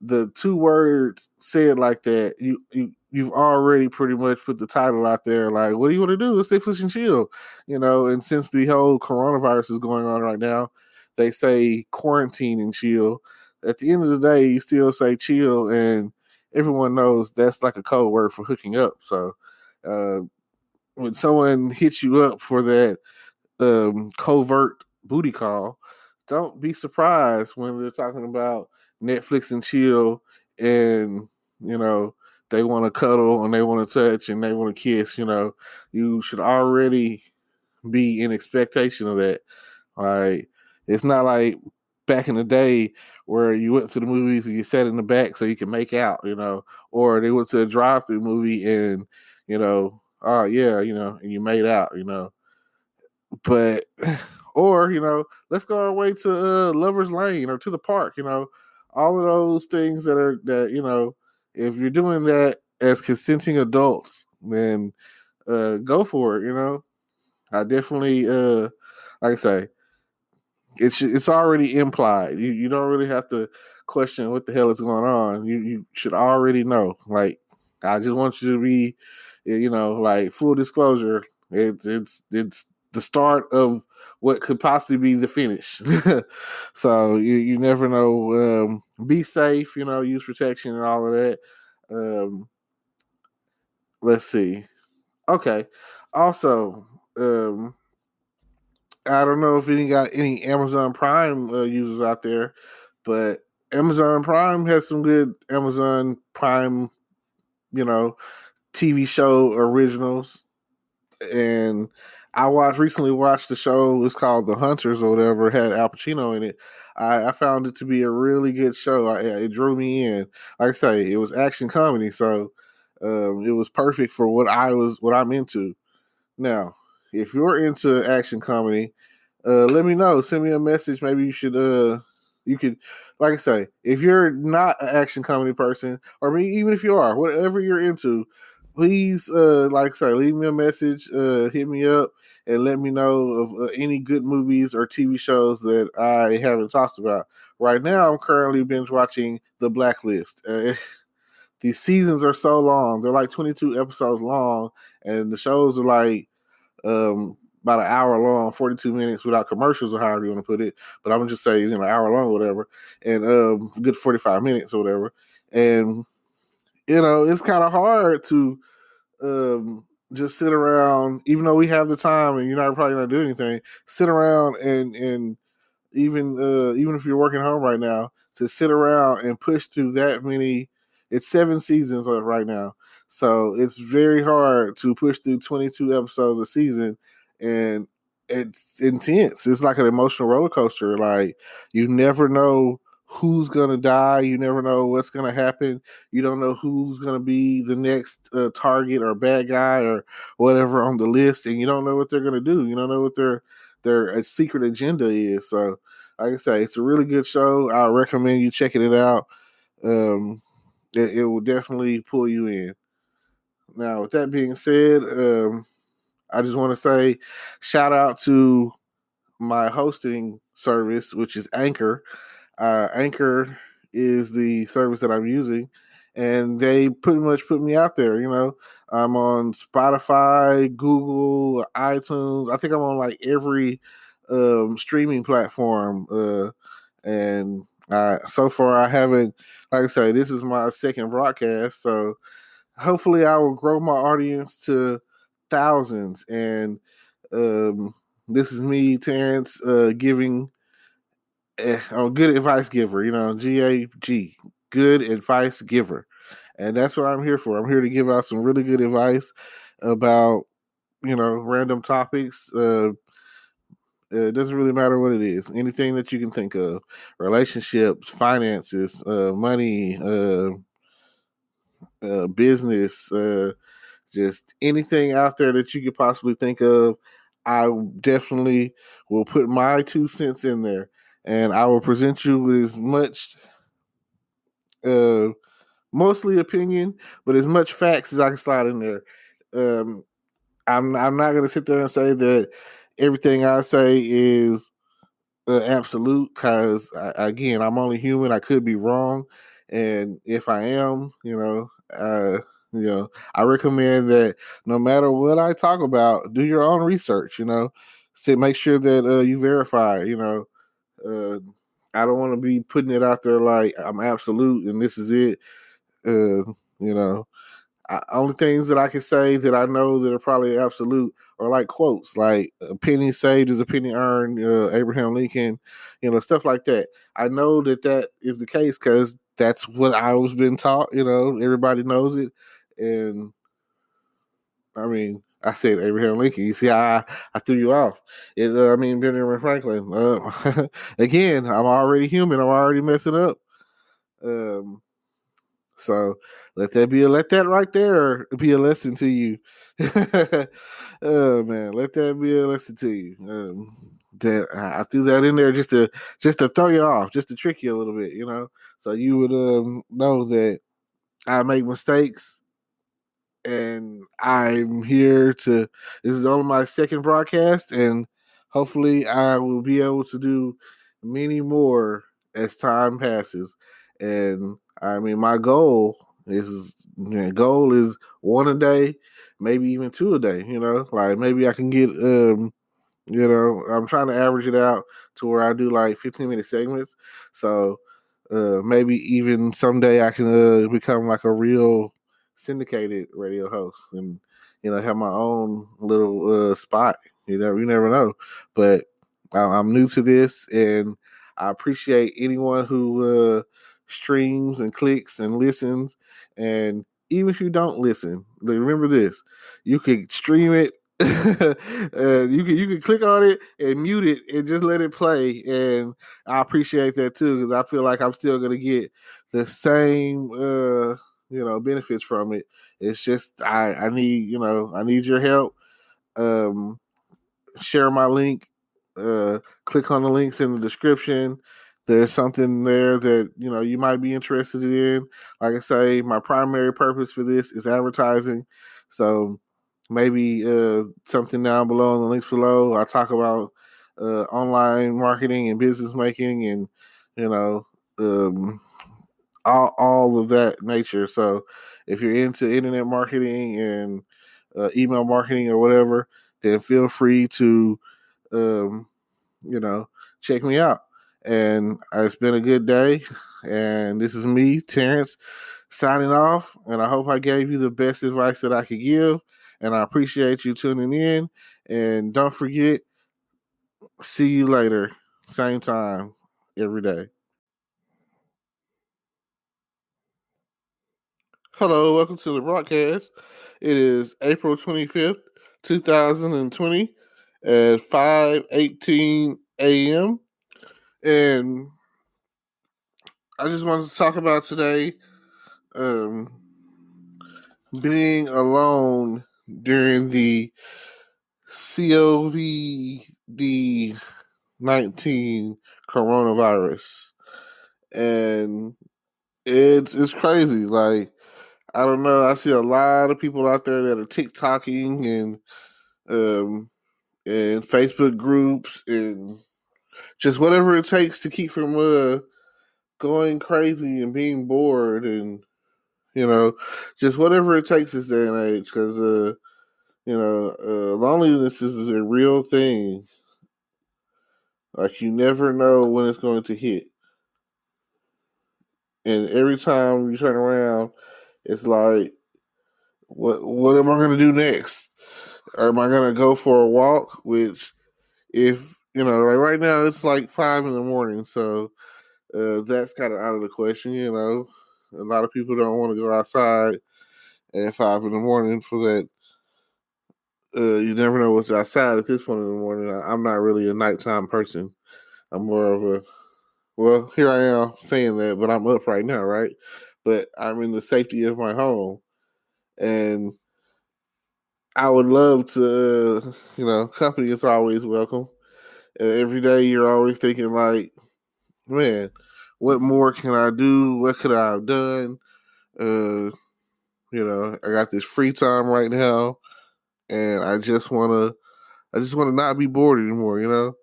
the two words said like that. You've already pretty much put the title out there. Like, what do you want to do? It's Netflix and chill, And since the whole coronavirus is going on right now, they say quarantine and chill. At the end of the day, you still say chill, and everyone knows that's like a code word for hooking up. So, when someone hits you up for that covert booty call, don't be surprised when they're talking about Netflix and chill, and they want to cuddle and they want to touch and they want to kiss. You should already be in expectation of that. Like, it's not like back in the day where you went to the movies and you sat in the back so you can make out, or they went to a drive-through movie and oh yeah, and you made out, but or let's go our way to Lover's Lane or to the park. All of those things that if you're doing that as consenting adults, then go for it. I definitely like I say, it's already implied. You don't really have to question what the hell is going on. You should already know. Like, I just want you to be, like, full disclosure. It's the start of what could possibly be the finish. So you never know. Be safe. Use protection and all of that. Let's see. Okay. Also, I don't know if got any Amazon Prime users out there, but Amazon Prime has some good Amazon Prime, TV show originals. And I recently watched the show. It's called The Hunters or whatever. It had Al Pacino in it. I found it to be a really good show. It drew me in. Like I say, it was action comedy, so it was perfect for what I'm into. Now, if you're into action comedy, let me know. Send me a message. Maybe you should You could, like I say, if you're not an action comedy person, or even if you are, whatever you're into, please, like I say, leave me a message, hit me up, and let me know of any good movies or TV shows that I haven't talked about. Right now, I'm currently binge watching The Blacklist. These seasons are so long; they're like 22 episodes long, and the shows are like about an hour long, 42 minutes without commercials or however you want to put it. But I'm gonna just say, an hour long or whatever, and good 45 minutes or whatever. And it's kind of hard to just sit around, even though we have the time and you're not probably not doing anything. Sit around and even if you're working home right now, to sit around and push through that many. It's 7 seasons right now, so it's very hard to push through 22 episodes a season, and it's intense. It's like an emotional roller coaster. Like, you never know who's gonna die. You never know what's gonna happen. You don't know who's gonna be the next target or bad guy or whatever on the list, and you don't know what they're gonna do. You don't know what their secret agenda is. So, like I say, it's a really good show. I recommend you checking it out. It will definitely pull you in. Now, with that being said, I just want to say shout out to my hosting service, which is Anchor. Anchor is the service that I'm using, and they pretty much put me out there. I'm on Spotify, Google, iTunes. I think I'm on like every streaming platform. And so far, I haven't, like I say, this is my second broadcast. So hopefully, I will grow my audience to thousands. And this is me, Terrence, giving a good advice giver, GAG, good advice giver. And that's what I'm here for. I'm here to give out some really good advice about, random topics. It doesn't really matter what it is. Anything that you can think of: relationships, finances, money, business, just anything out there that you could possibly think of. I definitely will put my 2 cents in there, and I will present you with as much, mostly opinion, but as much facts as I can slide in there. Um, I'm not going to sit there and say that everything I say is absolute, because again, I'm only human. I could be wrong, and if I am, I recommend that no matter what I talk about, do your own research. Make sure that you verify. Uh, I don't want to be putting it out there like I'm absolute and this is it. Uh, you know, only things that I can say that I know that are probably absolute are like quotes, like "a penny saved is a penny earned," Abraham Lincoln, stuff like that. I know that is the case because that's what I was been taught. Everybody knows it, and I mean, I said Abraham Lincoln. You see how I threw you off. I mean, Benjamin Franklin. Again, I'm already human. I'm already messing up. Um, So let that right there be a lesson to you. Oh man, let that be a lesson to you. That I threw that in there just to throw you off, just to trick you a little bit, so you would know that I make mistakes, and I'm here to. This is only my second broadcast, and hopefully I will be able to do many more as time passes. And I mean, my goal is one a day, maybe even 2 a day. Like maybe I can get I'm trying to average it out to where I do like 15-minute segments. So maybe even someday I can become like a real syndicated radio host and have my own little spot. You never know. But I'm new to this, and I appreciate anyone who streams and clicks and listens. And even if you don't listen, remember this: you could stream it. You can click on it and mute it and just let it play, and I appreciate that too, because I feel like I'm still gonna get the same benefits from it. It's just I need your help. Share my link, click on the links in the description. there's something there that you might be interested in. Like I say, my primary purpose for this is advertising. So maybe something down below in the links below, I talk about online marketing and business making, and um, all of that nature. So if you're into internet marketing and email marketing or whatever, then feel free to um, check me out. And it's been a good day. And this is me, Terrence, signing off. And I hope I gave you the best advice that I could give. And I appreciate you tuning in. And don't forget, see you later, same time, every day. Hello, welcome to the broadcast. It is April 25th, 2020 at 5:18 a.m. And I just wanted to talk about today um, being alone during the COVID 19 coronavirus. And it's crazy. Like, I don't know. I see a lot of people out there that are TikToking and Facebook groups and just whatever it takes to keep from going crazy and being bored, and just whatever it takes this day and age, because loneliness is a real thing. Like, you never know when it's going to hit, and every time you turn around, it's like, what am I going to do next? Or am I going to go for a walk? Which, if like right now, it's like 5 in the morning, so that's kind of out of the question. A lot of people don't want to go outside at 5 in the morning for that. You never know what's outside at this point in the morning. I'm not really a nighttime person. I'm more of a, well, here I am saying that, but I'm up right now, right? But I'm in the safety of my home, and I would love to, company is always welcome. Every day you're always thinking like, man, what more can I do? What could I have done? Uh, I got this free time right now, and I just want to not be bored anymore,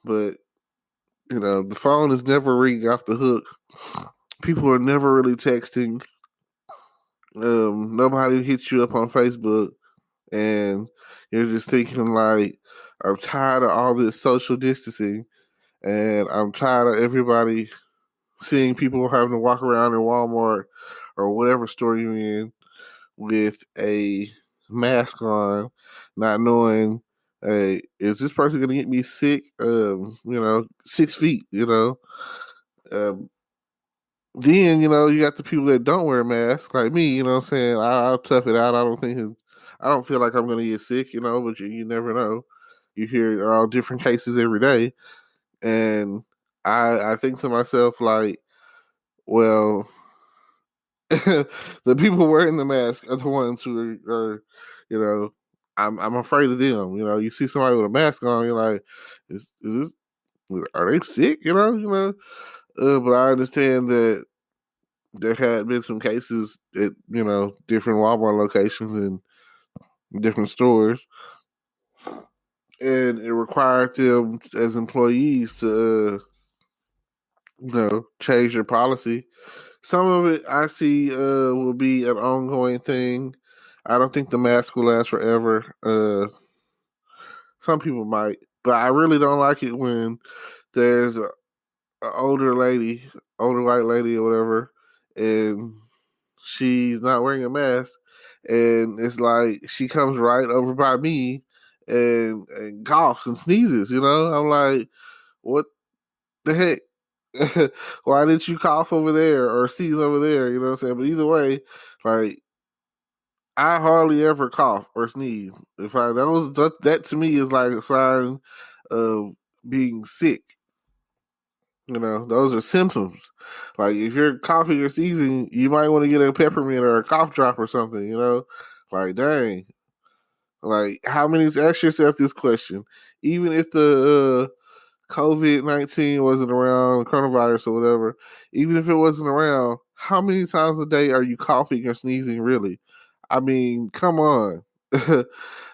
But the phone is never ringing off the hook. People are never really texting. Nobody hits you up on Facebook, and you're just thinking like, I'm tired of all this social distancing, and I'm tired of everybody seeing people having to walk around in Walmart or whatever store you're in with a mask on, not knowing, hey, is this person going to get me sick? 6 feet, Um, then, you got the people that don't wear masks, like me, what I'm saying? I'll tough it out. I don't feel like I'm going to get sick, but you never know. You hear all different cases every day. And I think to myself, like, well, the people wearing the mask are the ones who are I'm afraid of them. You see somebody with a mask on, you're like, is this, are they sick? But I understand that there had been some cases at different Walmart locations and different stores, and it required them as employees to change their policy. Some of it I see will be an ongoing thing. I don't think the mask will last forever. Some people might, but I really don't like it when there's a older lady, older white lady or whatever, and she's not wearing a mask, and it's like she comes right over by me and coughs and sneezes. I'm like, what the heck? Why didn't you cough over there or sneeze over there? You know what I'm saying? But either way, like, I hardly ever cough or sneeze. If I that to me is like a sign of being sick. Those are symptoms. Like, if you're coughing or sneezing, you might want to get a peppermint or a cough drop or something. Like, dang. Like, how many? Ask yourself this question. Even if the COVID-19 wasn't around, coronavirus or whatever, even if it wasn't around, how many times a day are you coughing or sneezing really? I mean, come on.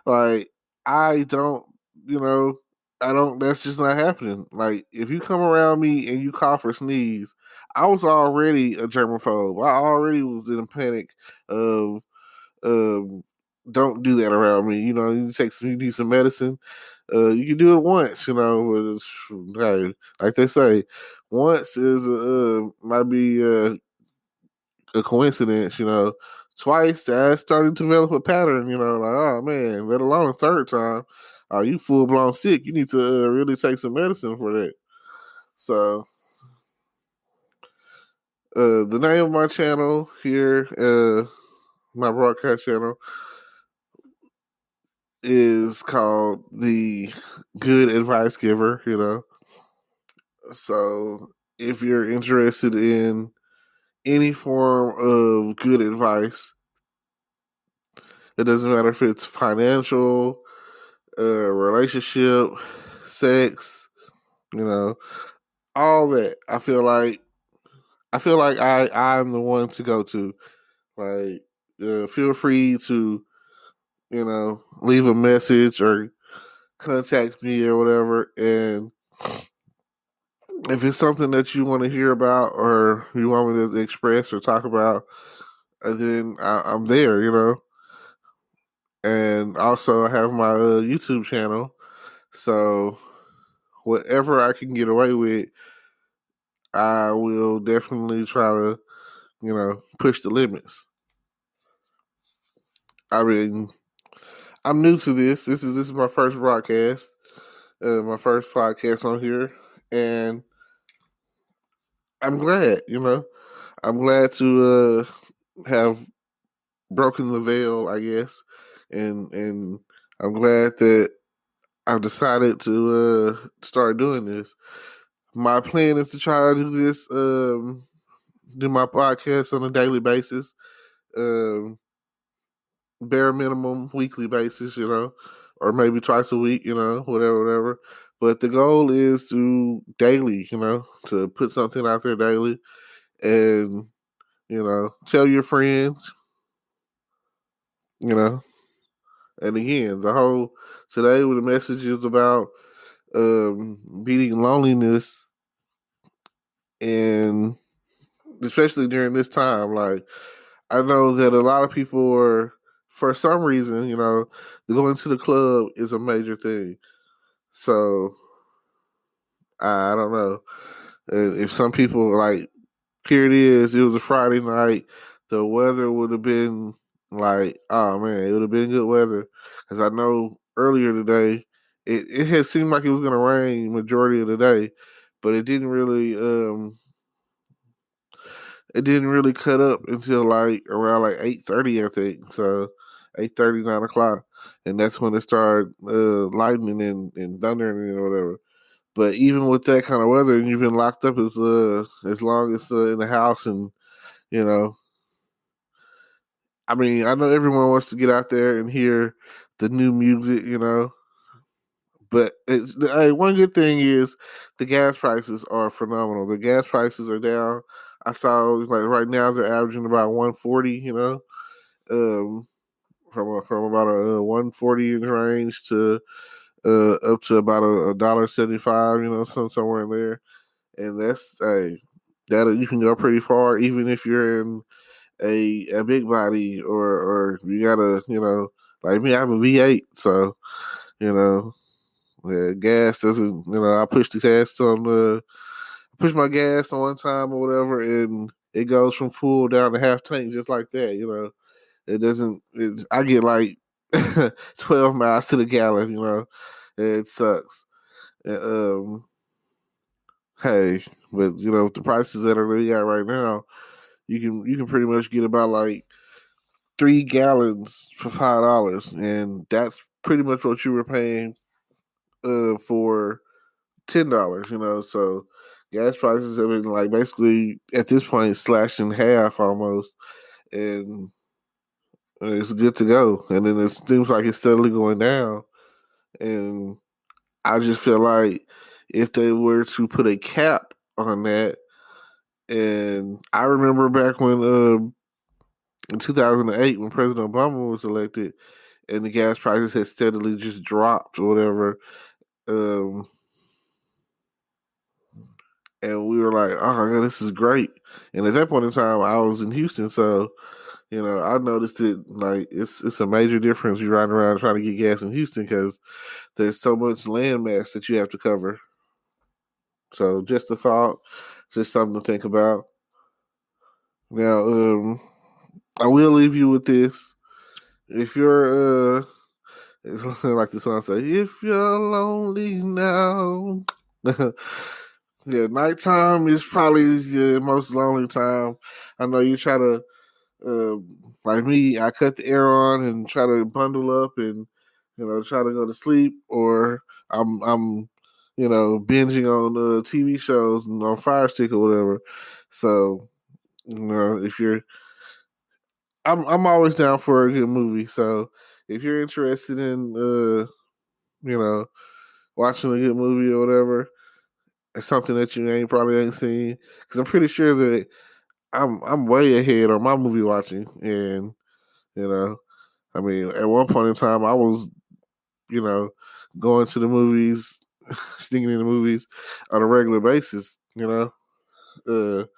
Like, I don't, you know, I don't, that's just not happening. Like, if you come around me and you cough or sneeze, I was already a germaphobe. I already was in a panic of, um, don't do that around me. You know, you need some medicine. You can do it once, but hey, like they say, once is might be a coincidence. Twice that's starting to develop a pattern. Like, oh man, let alone a third time. Are you full blown sick? You need to really take some medicine for that. So, the name of my channel here, my broadcast channel, is called the Good Advice Giver. So if you're interested in any form of good advice, it doesn't matter if it's financial, relationship, sex, you know, all that. I feel like I'm the one to go to. Like, feel free to leave a message or contact me or whatever, and if it's something that you want to hear about or you want me to express or talk about, then I'm there. And also, I have my YouTube channel. So, whatever I can get away with, I will definitely try to, push the limits. I mean, I'm new to this. This is my first broadcast, my first podcast on here, and I'm glad. I'm glad to have broken the veil, I guess, and I'm glad that I've decided to start doing this. My plan is to try to do this, do my podcast on a daily basis, um, bare minimum weekly basis, or maybe twice a week, whatever. But the goal is to daily, to put something out there daily, and tell your friends, you know. And again, today, the message is about beating loneliness, and especially during this time. Like, I know that a lot of people are, for some reason, going to the club is a major thing. So I don't know. If some people, like, here it is, it was a Friday night, the weather would have been like, oh man, it would have been good weather. Because I know earlier today, it had seemed like it was going to rain majority of the day, but it didn't really cut up until like around like 8:30, I think. So 8:30, 9 o'clock, and that's when it started lightning and thundering and whatever. But even with that kind of weather, and you've been locked up as long as in the house, and you know, I mean, I know everyone wants to get out there and hear the new music, but hey, one good thing is the gas prices are phenomenal. The gas prices are down. I saw, like, right now they're averaging about 140. Um, from about a 140 range to up to about a $1.75. Somewhere in there, and that's that you can go pretty far, even if you're in a big body, or you gotta, like me, I have a V8, so you know the gas doesn't, I push my gas on one time or whatever, and it goes from full down to half tank just like that. It doesn't. I get like 12 miles to the gallon. It sucks. Um, hey, but with the prices that are really at right now, you can pretty much get about like 3 gallons for $5, and that's pretty much what you were paying for $10. So gas prices have been, like, basically at this point slashed in half almost, and it's good to go. And then it seems like it's steadily going down, and I just feel like if they were to put a cap on that. And I remember back when in 2008 when President Obama was elected and the gas prices had steadily just dropped or whatever. Um, and we were like, oh, yeah, this is great. And at that point in time, I was in Houston, so I noticed it like it's a major difference. You riding around trying to get gas in Houston because there's so much land mass that you have to cover. So just a thought, just something to think about. Now, I will leave you with this. If you're like the song say, if you're lonely now. Yeah, nighttime is probably the most lonely time. I know you try to, uh, like me, I cut the air on and try to bundle up and try to go to sleep, or I'm binging on TV shows and on Fire Stick or whatever. So if you're, I'm always down for a good movie. So if you're interested in you know watching a good movie or whatever, it's something that you probably ain't seen, because I'm pretty sure that I'm way ahead on my movie watching, and you know, I mean, at one point in time, I was you know going to the movies, sneaking in the movies on a regular basis. Bringing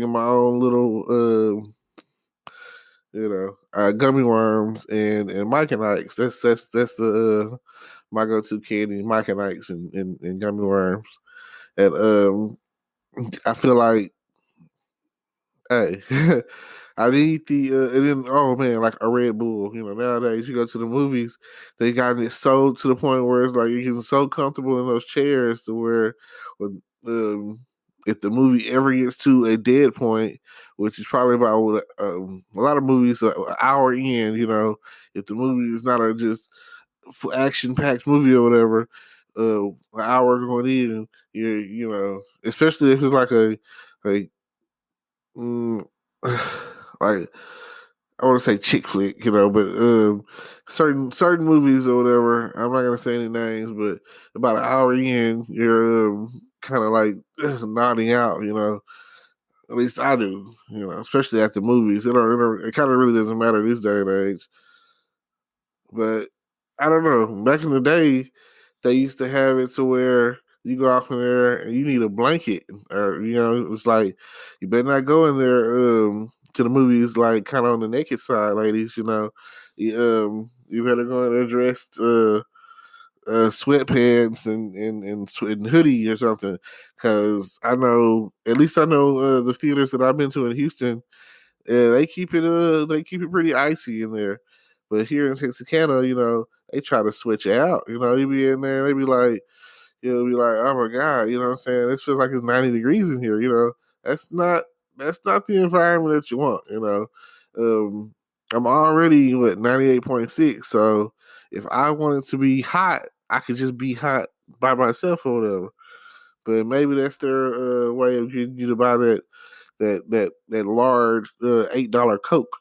my own little gummy worms and Mike and Ike's. That's the my go to candy, Mike and Ike's and gummy worms. And I feel like, hey, I need the and then oh man, like a Red Bull. Nowadays you go to the movies, they got it so to the point where it's like you're getting so comfortable in those chairs to where when if the movie ever gets to a dead point, which is probably about a lot of movies an hour in, if the movie is not a just action packed movie or whatever, an hour going in, especially if it's like a mm, like I want to say chick flick, but certain movies or whatever. I'm not gonna say any names, but about an hour in, you're kind of like nodding out. At least I do. Especially at the movies. It kind of really doesn't matter this day and age. But I don't know. Back in the day, they used to have it to where you go off in there and you need a blanket, or it's like you better not go in there to the movies like kind of on the naked side, ladies. You better go in there dressed sweatpants and hoodie or something, because I know, at least I know, the theaters that I've been to in Houston. They keep it pretty icy in there. But here in Texarkana, they try to switch it out. You be in there, they be like, you'll be like, oh my God, you know what I'm saying? This feels like it's 90 degrees in here. That's not the environment that you want. I'm already 98.6. So if I wanted to be hot, I could just be hot by myself or whatever. But maybe that's their way of getting you to buy that large $8 Coke.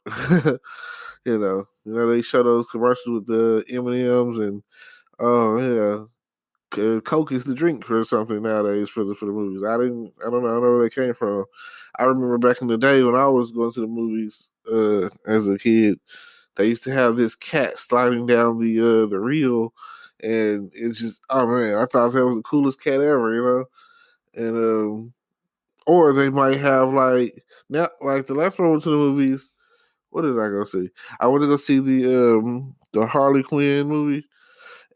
They show those commercials with the M&Ms and oh yeah, Coke is the drink or something nowadays for the movies. I don't know where they came from. I remember back in the day when I was going to the movies as a kid, they used to have this cat sliding down the reel, and it's just, oh man, I thought that was the coolest cat ever. And or they might have like the last time I went to the movies. What did I go see? I went to go see the Harley Quinn movie,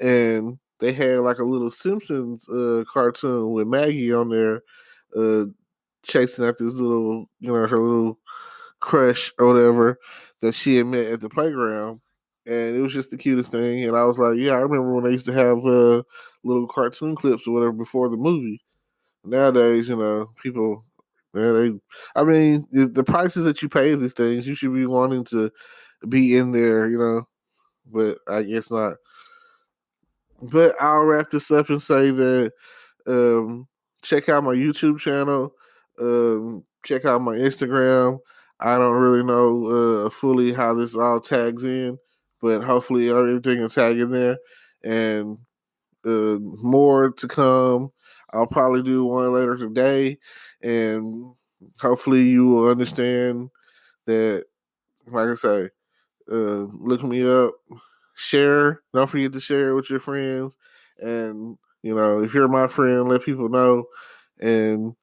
and they had like a little Simpsons cartoon with Maggie on there, uh, chasing after this little, her little crush or whatever that she had met at the playground, and it was just the cutest thing. And I was like, yeah, I remember when they used to have little cartoon clips or whatever before the movie. Nowadays, people, man, I mean, the prices that you pay these things, you should be wanting to be in there, but I guess not. But I'll wrap this up and say that um, check out my YouTube channel, check out my Instagram. I don't really know fully how this all tags in, but hopefully everything is tagging there, and more to come. I'll probably do one later today, and hopefully you will understand that. Like I say, look me up, share. Don't forget to share with your friends, and if you're my friend, let people know. And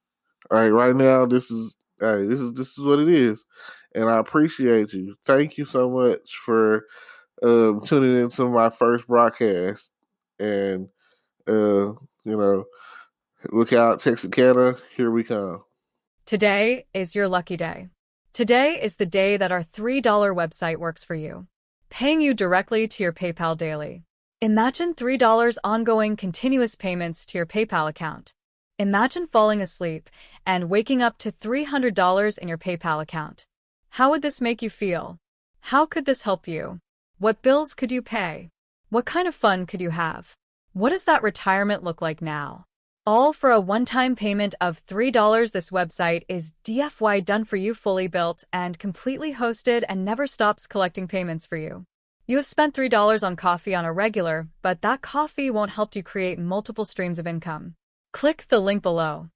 all right now, this is what it is, and I appreciate you. Thank you so much for tuning into my first broadcast, and uh, you know, look out, Texarkana, here we come. Today is your lucky day. Today is the day that our $3 website works for you, paying you directly to your PayPal daily. Imagine $3 ongoing continuous payments to your PayPal account. Imagine falling asleep and waking up to $300 in your PayPal account. How would this make you feel? How could this help you? What bills could you pay? What kind of fun could you have? What does that retirement look like now? All for a one-time payment of $3. This website is DFY done for you, fully built and completely hosted, and never stops collecting payments for you. You have spent $3 on coffee on a regular, but that coffee won't help you create multiple streams of income. Click the link below.